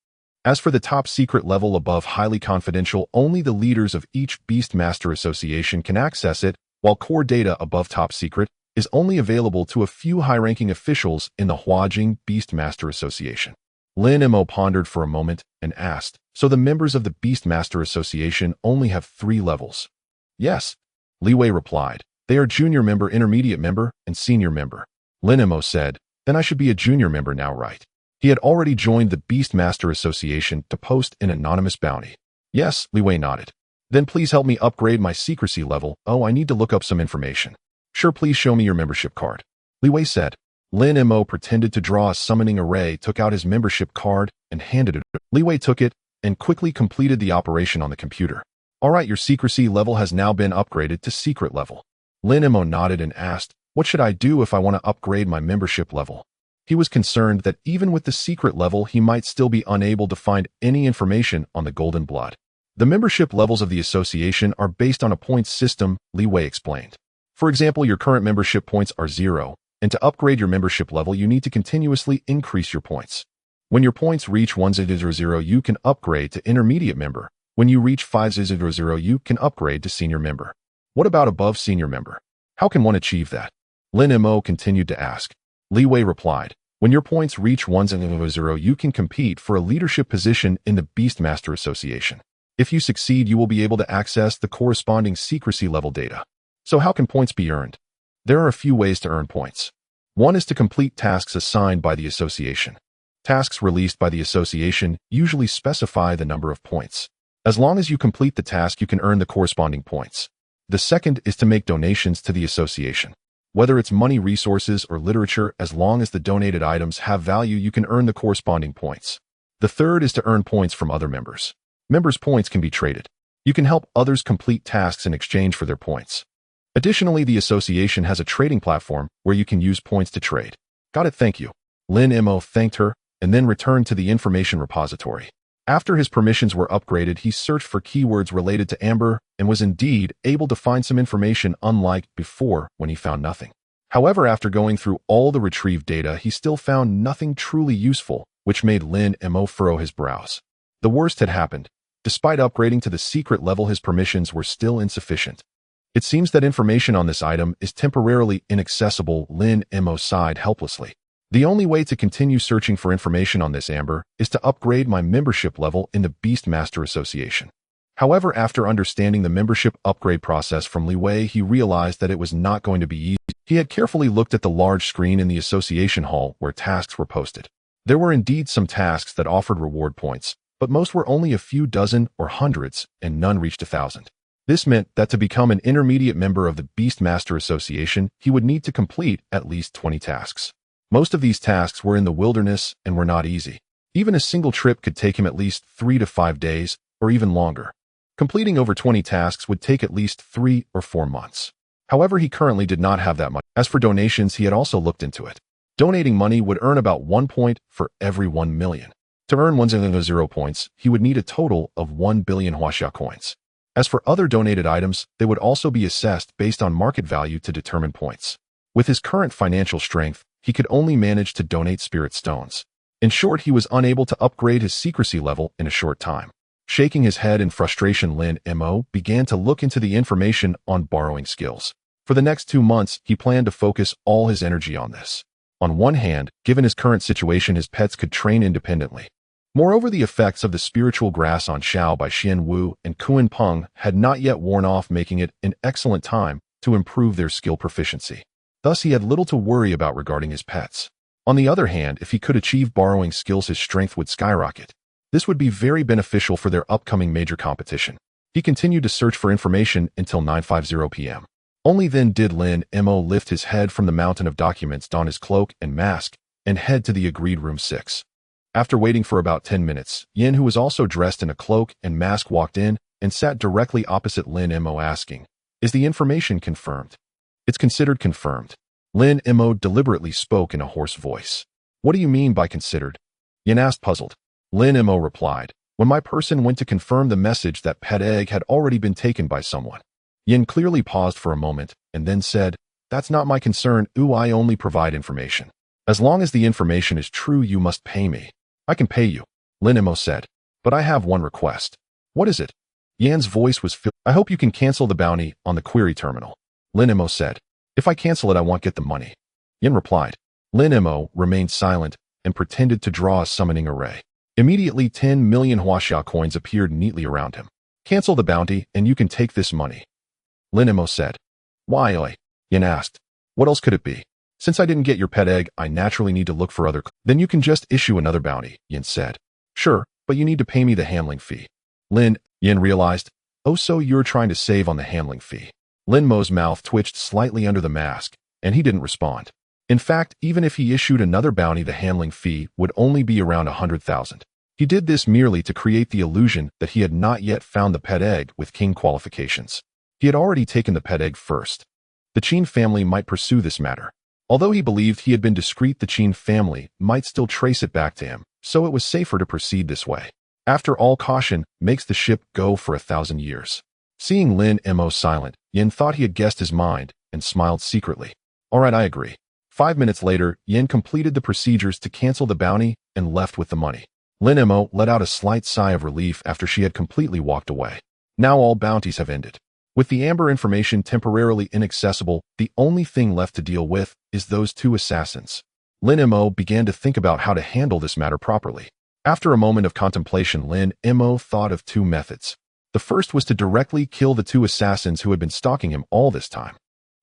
Speaker 1: As for the top secret level above highly confidential, only the leaders of each Beastmaster Association can access it, while core data above top secret is only available to a few high-ranking officials in the Huajing Beastmaster Association. Lin Mo pondered for a moment and asked, so the members of the Beastmaster Association only have 3 levels? Yes, Li Wei replied. They are junior member, intermediate member, and senior member. Lin Mo said, then I should be a junior member now, right? He had already joined the Beastmaster Association to post an anonymous bounty. Yes, Li Wei nodded. Then please help me upgrade my secrecy level. Oh, I need to look up some information. Sure, please show me your membership card, Li Wei said. Lin Mo pretended to draw a summoning array, took out his membership card, and handed it. Li Wei took it and quickly completed the operation on the computer. All right, your secrecy level has now been upgraded to secret level. Lin Mo nodded and asked, what should I do if I want to upgrade my membership level? He was concerned that even with the secret level, he might still be unable to find any information on the Golden Blood. The membership levels of the association are based on a points system, Li Wei explained. For example, your current membership points are 0, and to upgrade your membership level, you need to continuously increase your points. When your points reach 100, you can upgrade to intermediate member. When you reach 500, you can upgrade to senior member. What about above senior member? How can one achieve that? Lin Mo continued to ask. Li Wei replied, when your points reach 100, you can compete for a leadership position in the Beastmaster Association. If you succeed, you will be able to access the corresponding secrecy level data. So how can points be earned? There are a few ways to earn points. One is to complete tasks assigned by the association. Tasks released by the association usually specify the number of points. As long as you complete the task, you can earn the corresponding points. The second is to make donations to the association. Whether it's money, resources, or literature, as long as the donated items have value, you can earn the corresponding points. The third is to earn points from other members. Members' points can be traded. You can help others complete tasks in exchange for their points. Additionally, the association has a trading platform where you can use points to trade. Got it, thank you. Lin Mo thanked her and then returned to the information repository. After his permissions were upgraded, he searched for keywords related to Amber and was indeed able to find some information, unlike before when he found nothing. However, after going through all the retrieved data, he still found nothing truly useful, which made Lin Mo furrow his brows. The worst had happened. Despite upgrading to the secret level, his permissions were still insufficient. It seems that information on this item is temporarily inaccessible. Lin Mo sighed helplessly. The only way to continue searching for information on this amber is to upgrade my membership level in the Beastmaster Association. However, after understanding the membership upgrade process from Li Wei, he realized that it was not going to be easy. He had carefully looked at the large screen in the association hall where tasks were posted. There were indeed some tasks that offered reward points, but most were only a few dozen or hundreds, and none reached 1,000. This meant that to become an intermediate member of the Beastmaster Association, he would need to complete at least 20 tasks. Most of these tasks were in the wilderness and were not easy. Even a single trip could take him at least 3 to 5 days, or even longer. Completing over 20 tasks would take at least 3 or 4 months. However, he currently did not have that much. As for donations, he had also looked into it. Donating money would earn about 1 point for every 1 million. To earn 100 points, he would need a total of 1 billion Huaxia coins. As for other donated items, they would also be assessed based on market value to determine points. With his current financial strength, he could only manage to donate spirit stones. In short, he was unable to upgrade his secrecy level in a short time. Shaking his head in frustration, Lin Mo began to look into the information on borrowing skills. For the next 2 months, he planned to focus all his energy on this. On one hand, given his current situation, his pets could train independently. Moreover, the effects of the spiritual grass on Xiao by Xian Wu and Kuan Peng had not yet worn off, making it an excellent time to improve their skill proficiency. Thus, he had little to worry about regarding his pets. On the other hand, if he could achieve borrowing skills, his strength would skyrocket. This would be very beneficial for their upcoming major competition. He continued to search for information until 9:50 p.m. Only then did Lin Mo lift his head from the mountain of documents, don his cloak and mask, and head to the agreed room 6. After waiting for about 10 minutes, Yin, who was also dressed in a cloak and mask, walked in and sat directly opposite Lin Mo, asking, "Is the information confirmed?" "It's considered confirmed." Lin Mo deliberately spoke in a hoarse voice. "What do you mean by considered?" Yin asked, puzzled. Lin Mo replied, "When my person went to confirm the message, that pet egg had already been taken by someone." Yin clearly paused for a moment and then said, "That's not my concern. I only provide information. As long as the information is true, you must pay me." "I can pay you," Lin Mo said, "but I have one request." "What is it?" Yan's voice was filled. "I hope you can cancel the bounty on the query terminal." Lin Mo said, "If I cancel it, I won't get the money." Yin replied. Lin Mo remained silent and pretended to draw a summoning array. Immediately, 10 million Huaxia coins appeared neatly around him. "Cancel the bounty, and you can take this money," Lin Mo said. "Why?" Yin asked. "What else could it be? Since I didn't get your pet egg, I naturally need to look for other." "Then you can just issue another bounty," Yin said. "Sure, but you need to pay me the handling fee." Yin realized. "Oh, so you're trying to save on the handling fee." Lin Mo's mouth twitched slightly under the mask, and he didn't respond. In fact, even if he issued another bounty, the handling fee would only be around 100,000. He did this merely to create the illusion that he had not yet found the pet egg with king qualifications. He had already taken the pet egg first. The Qin family might pursue this matter. Although he believed he had been discreet, the Qin family might still trace it back to him, so it was safer to proceed this way. After all, caution makes the ship go for 1,000 years. Seeing Lin Mo silent, Yin thought he had guessed his mind and smiled secretly. "All right, I agree." 5 minutes later, Yin completed the procedures to cancel the bounty and left with the money. Lin Mo let out a slight sigh of relief after she had completely walked away. Now all bounties have ended. With the amber information temporarily inaccessible, the only thing left to deal with is those 2 assassins. Lin Mo began to think about how to handle this matter properly. After a moment of contemplation, Lin Mo thought of 2 methods. The first was to directly kill the 2 assassins who had been stalking him all this time.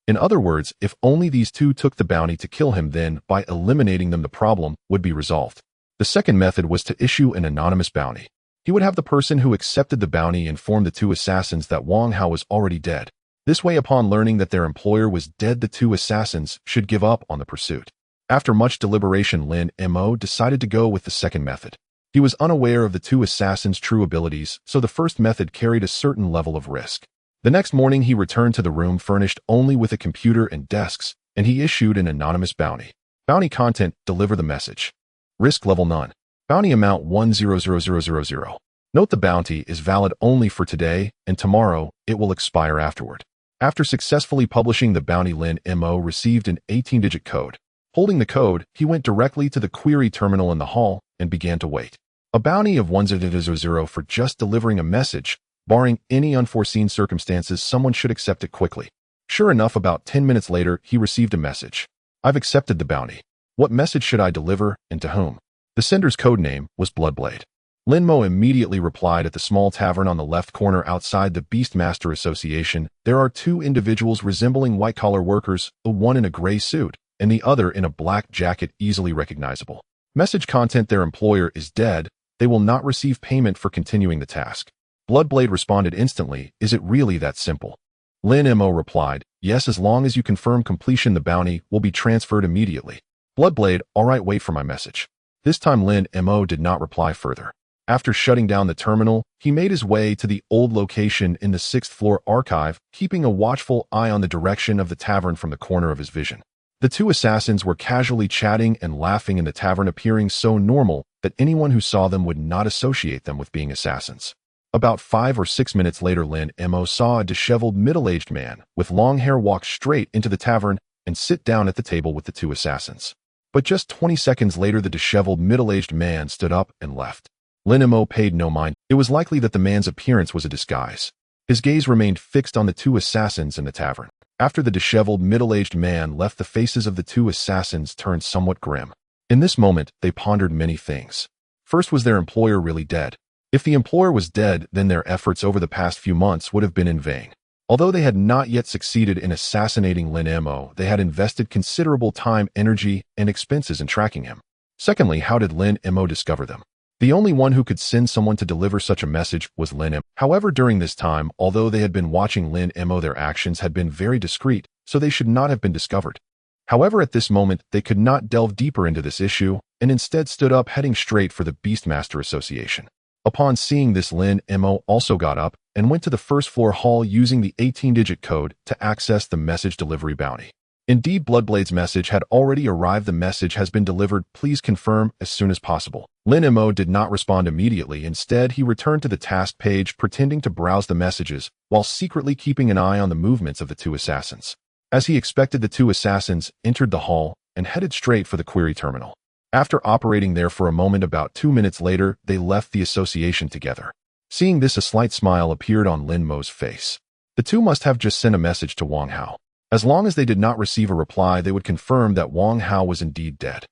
Speaker 1: In other words, if only these 2 took the bounty to kill him, then by eliminating them, the problem would be resolved. The second method was to issue an anonymous bounty. He would have the person who accepted the bounty inform the 2 assassins that Wang Hao was already dead. This way, upon learning that their employer was dead, the 2 assassins should give up on the pursuit. After much deliberation, Lin Mo decided to go with the second method. He was unaware of the 2 assassins' true abilities, so the first method carried a certain level of risk. The next morning, he returned to the room furnished only with a computer and desks, and he issued an anonymous bounty. Bounty content: deliver the message. Risk level none. Bounty amount 100,000. Note: the bounty is valid only for today, and tomorrow it will expire afterward. After successfully publishing the bounty, Lin Mo received an 18-digit code. Holding the code, he went directly to the query terminal in the hall and began to wait. A bounty of 100,000 for just delivering a message. Barring any unforeseen circumstances, someone should accept it quickly. Sure enough, about 10 minutes later, he received a message. "I've accepted the bounty. What message should I deliver, and to whom?" The sender's code name was Bloodblade. Lin Mo immediately replied. "At the small tavern on the left corner outside the Beastmaster Association, there are 2 individuals resembling white-collar workers, the one in a gray suit, and the other in a black jacket, easily recognizable. Message content: their employer is dead. They will not receive payment for continuing the task." Bloodblade responded instantly, "Is it really that simple?" Lin Mo replied, "Yes, as long as you confirm completion, the bounty will be transferred immediately." Bloodblade, "All right, wait for my message." This time Lin Mo did not reply further. After shutting down the terminal, he made his way to the old location in the 6th floor archive, keeping a watchful eye on the direction of the tavern from the corner of his vision. The 2 assassins were casually chatting and laughing in the tavern, appearing so normal that anyone who saw them would not associate them with being assassins. About 5 or 6 minutes later, Lin Mo saw a disheveled middle-aged man with long hair walk straight into the tavern and sit down at the table with the two assassins. But just 20 seconds later, the disheveled, middle-aged man stood up and left. Lin Mo paid no mind. It was likely that the man's appearance was a disguise. His gaze remained fixed on the two assassins in the tavern. After the disheveled, middle-aged man left, the faces of the two assassins turned somewhat grim. In this moment, they pondered many things. First, was their employer really dead? If the employer was dead, then their efforts over the past few months would have been in vain. Although they had not yet succeeded in assassinating Lin Mo, they had invested considerable time, energy, and expenses in tracking him. Secondly, how did Lin Mo discover them? The only one who could send someone to deliver such a message was Lin Mo. However, during this time, although they had been watching Lin Mo, their actions had been very discreet, so they should not have been discovered. However, at this moment, they could not delve deeper into this issue, and instead stood up, heading straight for the Beastmaster Association. Upon seeing this, Lin Mo also got up and went to the first floor hall using the 18-digit code to access the message delivery bounty. Indeed, Bloodblade's message had already arrived. The message has been delivered. Please confirm as soon as possible. Lin Mo did not respond immediately. Instead, he returned to the task page, pretending to browse the messages, while secretly keeping an eye on the movements of the two assassins. As he expected, the two assassins entered the hall and headed straight for the query terminal. After operating there for a moment, about 2 minutes later, they left the association together. Seeing this, a slight smile appeared on Lin Mo's face. The two must have just sent a message to Wang Hao. As long as they did not receive a reply, they would confirm that Wang Hao was indeed dead.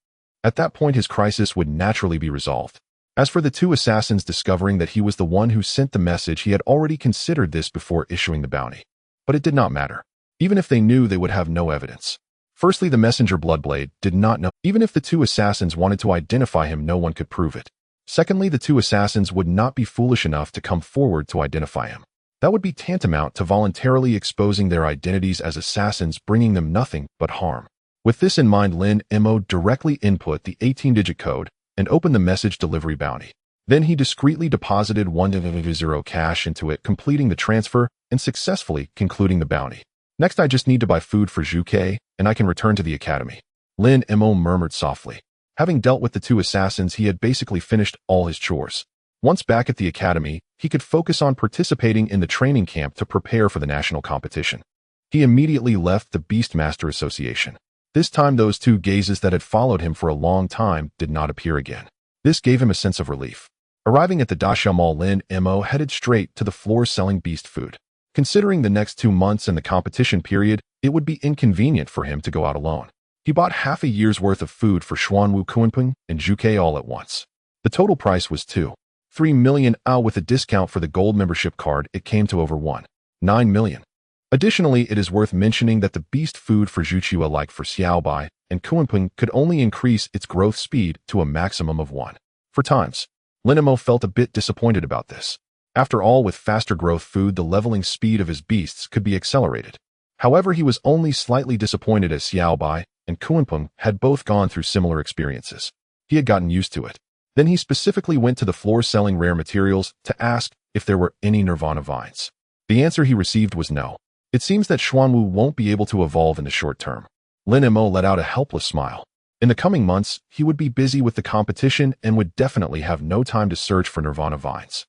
Speaker 1: At that point, his crisis would naturally be resolved. As for the two assassins discovering that he was the one who sent the message, he had already considered this before issuing the bounty. But it did not matter. Even if they knew, they would have no evidence. Firstly, the messenger Bloodblade did not know. Even if the two assassins wanted to identify him, no one could prove it. Secondly, the two assassins would not be foolish enough to come forward to identify him. That would be tantamount to voluntarily exposing their identities as assassins, bringing them nothing but harm. With this in mind, Lin Mo directly input the 18-digit code and opened the message delivery bounty. Then he discreetly deposited 100 cash into it, completing the transfer and successfully concluding the bounty. Next, I just need to buy food for Zhuke, and I can return to the academy. Lin Mo murmured softly. Having dealt with the two assassins, he had basically finished all his chores. Once back at the academy, he could focus on participating in the training camp to prepare for the national competition. He immediately left the Beastmaster Association. This time, those two gazes that had followed him for a long time did not appear again. This gave him a sense of relief. Arriving at the Dasha Mall, Lin Mo headed straight to the floor selling beast food. Considering the next 2 months and the competition period, it would be inconvenient for him to go out alone. He bought half a year's worth of food for Xuanwu, Kunpeng, and Zhuke all at once. The total price was 2.3 million. With a discount for the gold membership card, it came to over 1.9 million. Additionally, it is worth mentioning that the beast food for Zhuchua, like for Xiaobai and Kunpeng, could only increase its growth speed to a maximum of 1.4 times. Lin Mo felt a bit disappointed about this. After all, with faster growth food, the leveling speed of his beasts could be accelerated. However, he was only slightly disappointed as Xiaobai and Kunpeng had both gone through similar experiences. He had gotten used to it. Then he specifically went to the floor selling rare materials to ask if there were any nirvana vines. The answer he received was no. It seems that Xuanwu won't be able to evolve in the short term. Lin Mo let out a helpless smile. In the coming months, he would be busy with the competition and would definitely have no time to search for nirvana vines.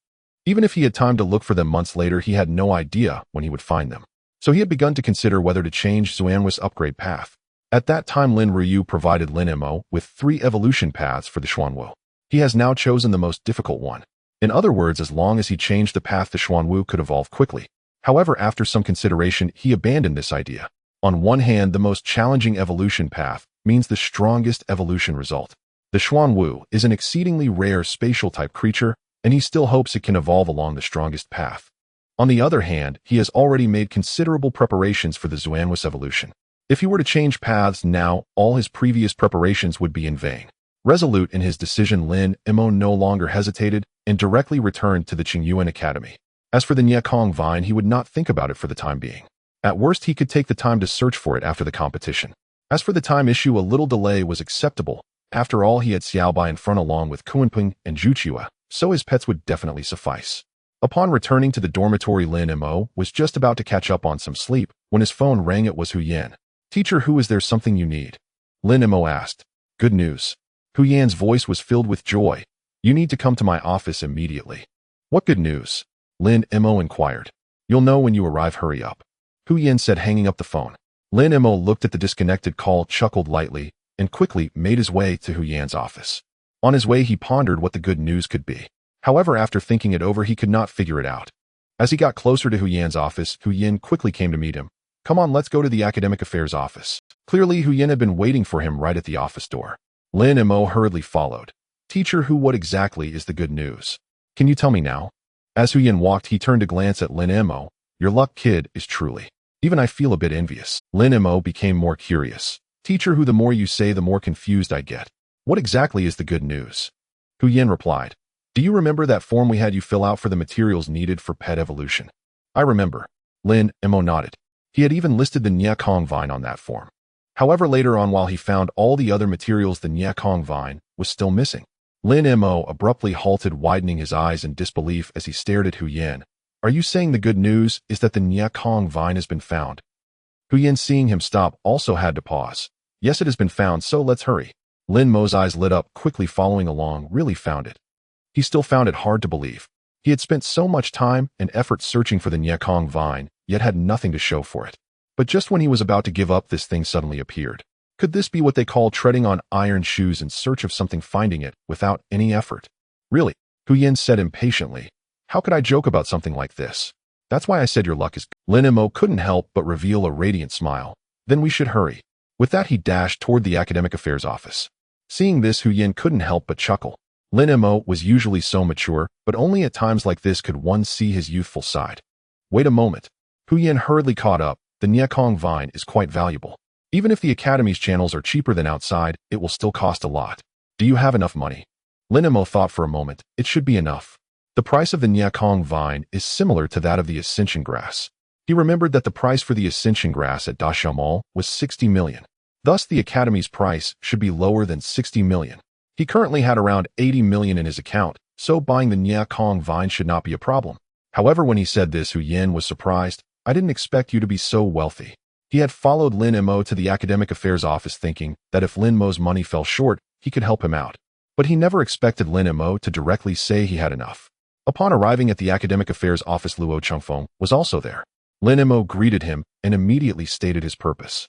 Speaker 1: Even if he had time to look for them months later, he had no idea when he would find them. So he had begun to consider whether to change Xuanwu's upgrade path. At that time, Lin Ryu provided Lin Mo with 3 evolution paths for the Xuanwu. He has now chosen the most difficult one. In other words, as long as he changed the path, the Xuanwu could evolve quickly. However, after some consideration, he abandoned this idea. On one hand, the most challenging evolution path means the strongest evolution result. The Xuanwu is an exceedingly rare spatial-type creature, and he still hopes it can evolve along the strongest path. On the other hand, he has already made considerable preparations for the Xuanwu's evolution. If he were to change paths now, all his previous preparations would be in vain. Resolute in his decision, Lin Mo no longer hesitated and directly returned to the Qingyuan Academy. As for the Nyekong vine, he would not think about it for the time being. At worst, he could take the time to search for it after the competition. As for the time issue, a little delay was acceptable. After all, he had Xiaobai in front along with Kunpeng and Zhuchua, so his pets would definitely suffice. Upon returning to the dormitory, Lin Mo was just about to catch up on some sleep when his phone rang. It was Hu Yan. "Teacher Hu, is there something you need?" Lin Mo asked. "Good news." Hu Yan's voice was filled with joy. "You need to come to my office immediately." "What good news?" Lin Mo inquired. "You'll know when you arrive. Hurry up," Hu Yan said, hanging up the phone. Lin Mo looked at the disconnected call, chuckled lightly, and quickly made his way to Hu Yan's office. On his way, he pondered what the good news could be. However, after thinking it over, he could not figure it out. As he got closer to Hu Yan's office, Hu Yan quickly came to meet him. "Come on, let's go to the academic affairs office." Clearly, Hu Yan had been waiting for him right at the office door. Lin Mo hurriedly followed. "Teacher Hu, what exactly is the good news? Can you tell me now?" As Hu Yan walked, he turned to glance at Lin Mo. "Your luck, kid, is truly. Even I feel a bit envious." Lin Mo became more curious. "Teacher Hu, the more you say, the more confused I get. What exactly is the good news?" Hu Yan replied, "Do you remember that form we had you fill out for the materials needed for pet evolution?" "I remember." Lin Mo nodded. He had even listed the Nyakong vine on that form. However, later on, while he found all the other materials, the Nyakong vine was still missing. Lin Mo abruptly halted, widening his eyes in disbelief as he stared at Hu Yan. "Are you saying the good news is that the Nyakong vine has been found?" Hu Yan, seeing him stop, also had to pause. "Yes, it has been found, so let's hurry." Lin Mo's eyes lit up, quickly following along. Really found it. He still found it hard to believe. He had spent so much time and effort searching for the Nyakong vine, yet had nothing to show for it. But just when he was about to give up, this thing suddenly appeared. Could this be what they call treading on iron shoes in search of something, finding it without any effort? "Really?" Hu Yan said impatiently. "How could I joke about something like this? That's why I said your luck is good." Lin Mo couldn't help but reveal a radiant smile. "Then we should hurry." With that, he dashed toward the academic affairs office. Seeing this, Hu Yan couldn't help but chuckle. Lin Mo was usually so mature, but only at times like this could one see his youthful side. "Wait a moment." Hu Yan hurriedly caught up. "The Nyakong vine is quite valuable. Even if the Academy's channels are cheaper than outside, it will still cost a lot. Do you have enough money?" Lin Mo thought for a moment. It should be enough. The price of the Nyakong vine is similar to that of the ascension grass. He remembered that the price for the ascension grass at Dasha Mall was 60 million. Thus, the Academy's price should be lower than 60 million. He currently had around 80 million in his account, so buying the Nyakong vine should not be a problem. However, when he said this, Hu Yan was surprised. "I didn't expect you to be so wealthy." He had followed Lin Mo to the academic affairs office thinking that if Lin Mo's money fell short, he could help him out. But he never expected Lin Mo to directly say he had enough. Upon arriving at the academic affairs office, Luo Chengfeng was also there. Lin Mo greeted him and immediately stated his purpose.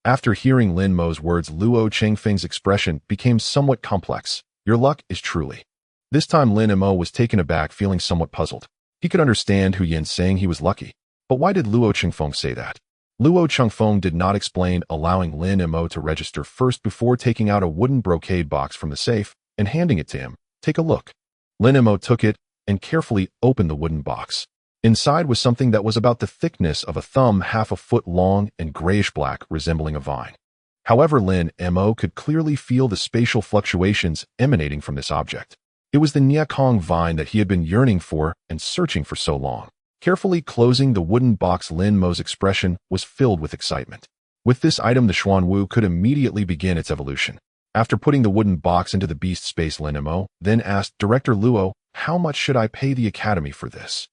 Speaker 1: After hearing Lin Mo's words, Luo Chengfeng's expression became somewhat complex. "Your luck is truly." This time Lin Mo was taken aback, feeling somewhat puzzled. He could understand Hu Yan saying he was lucky. But why did Luo Chengfeng say that? Luo Chengfeng did not explain, allowing Lin Mo to register first before taking out a wooden brocade box from the safe and handing it to him. "Take a look." Lin Mo took it and carefully opened the wooden box. Inside was something that was about the thickness of a thumb, half a foot long and grayish-black, resembling a vine. However, Lin Mo could clearly feel the spatial fluctuations emanating from this object. It was the Nyakong vine that he had been yearning for and searching for so long. Carefully closing the wooden box, Lin Mo's expression was filled with excitement. With this item, the Xuanwu could immediately begin its evolution. After putting the wooden box into the beast space, Lin Mo then asked, "Director Luo, how much should I pay the Academy for this?"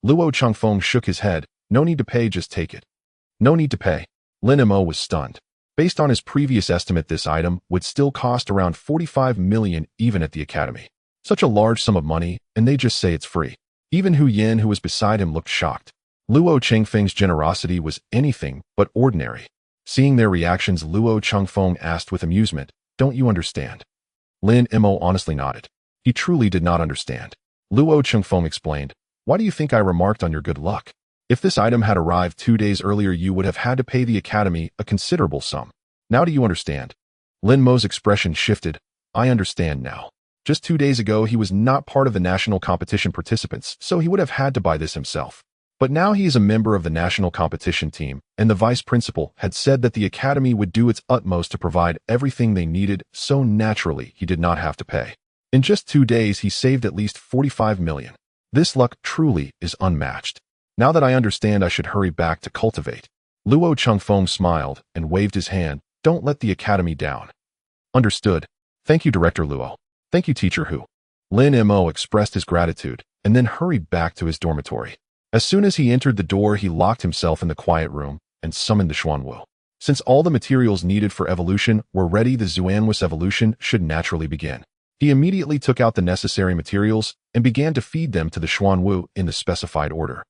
Speaker 1: Luo Chengfeng shook his head. "No need to pay, just take it." "No need to pay." Lin Mo was stunned. Based on his previous estimate, this item would still cost around 45 million even at the Academy. Such a large sum of money, and they just say it's free. Even Hu Yan, who was beside him, looked shocked. Luo Chengfeng's generosity was anything but ordinary. Seeing their reactions, Luo Chengfeng asked with amusement, "Don't you understand?" Lin Mo honestly nodded. He truly did not understand. Luo Chengfeng explained, "Why do you think I remarked on your good luck? If this item had arrived 2 days earlier, you would have had to pay the Academy a considerable sum. Now do you understand?" Lin Mo's expression shifted. "I understand now. Just 2 days ago, he was not part of the national competition participants, so he would have had to buy this himself. But now he is a member of the national competition team, and the vice principal had said that the Academy would do its utmost to provide everything they needed, so naturally he did not have to pay. In just 2 days, he saved at least 45 million. This luck truly is unmatched. Now that I understand, I should hurry back to cultivate." Luo Chengfeng smiled and waved his hand. "Don't let the Academy down." "Understood. Thank you, Director Luo." "Thank you, Teacher Hu." Lin Mo expressed his gratitude and then hurried back to his dormitory. As soon as he entered the door, he locked himself in the quiet room and summoned the Xuanwu. Since all the materials needed for evolution were ready, the Xuanwu's evolution should naturally begin. He immediately took out the necessary materials and began to feed them to the Xuanwu in the specified order.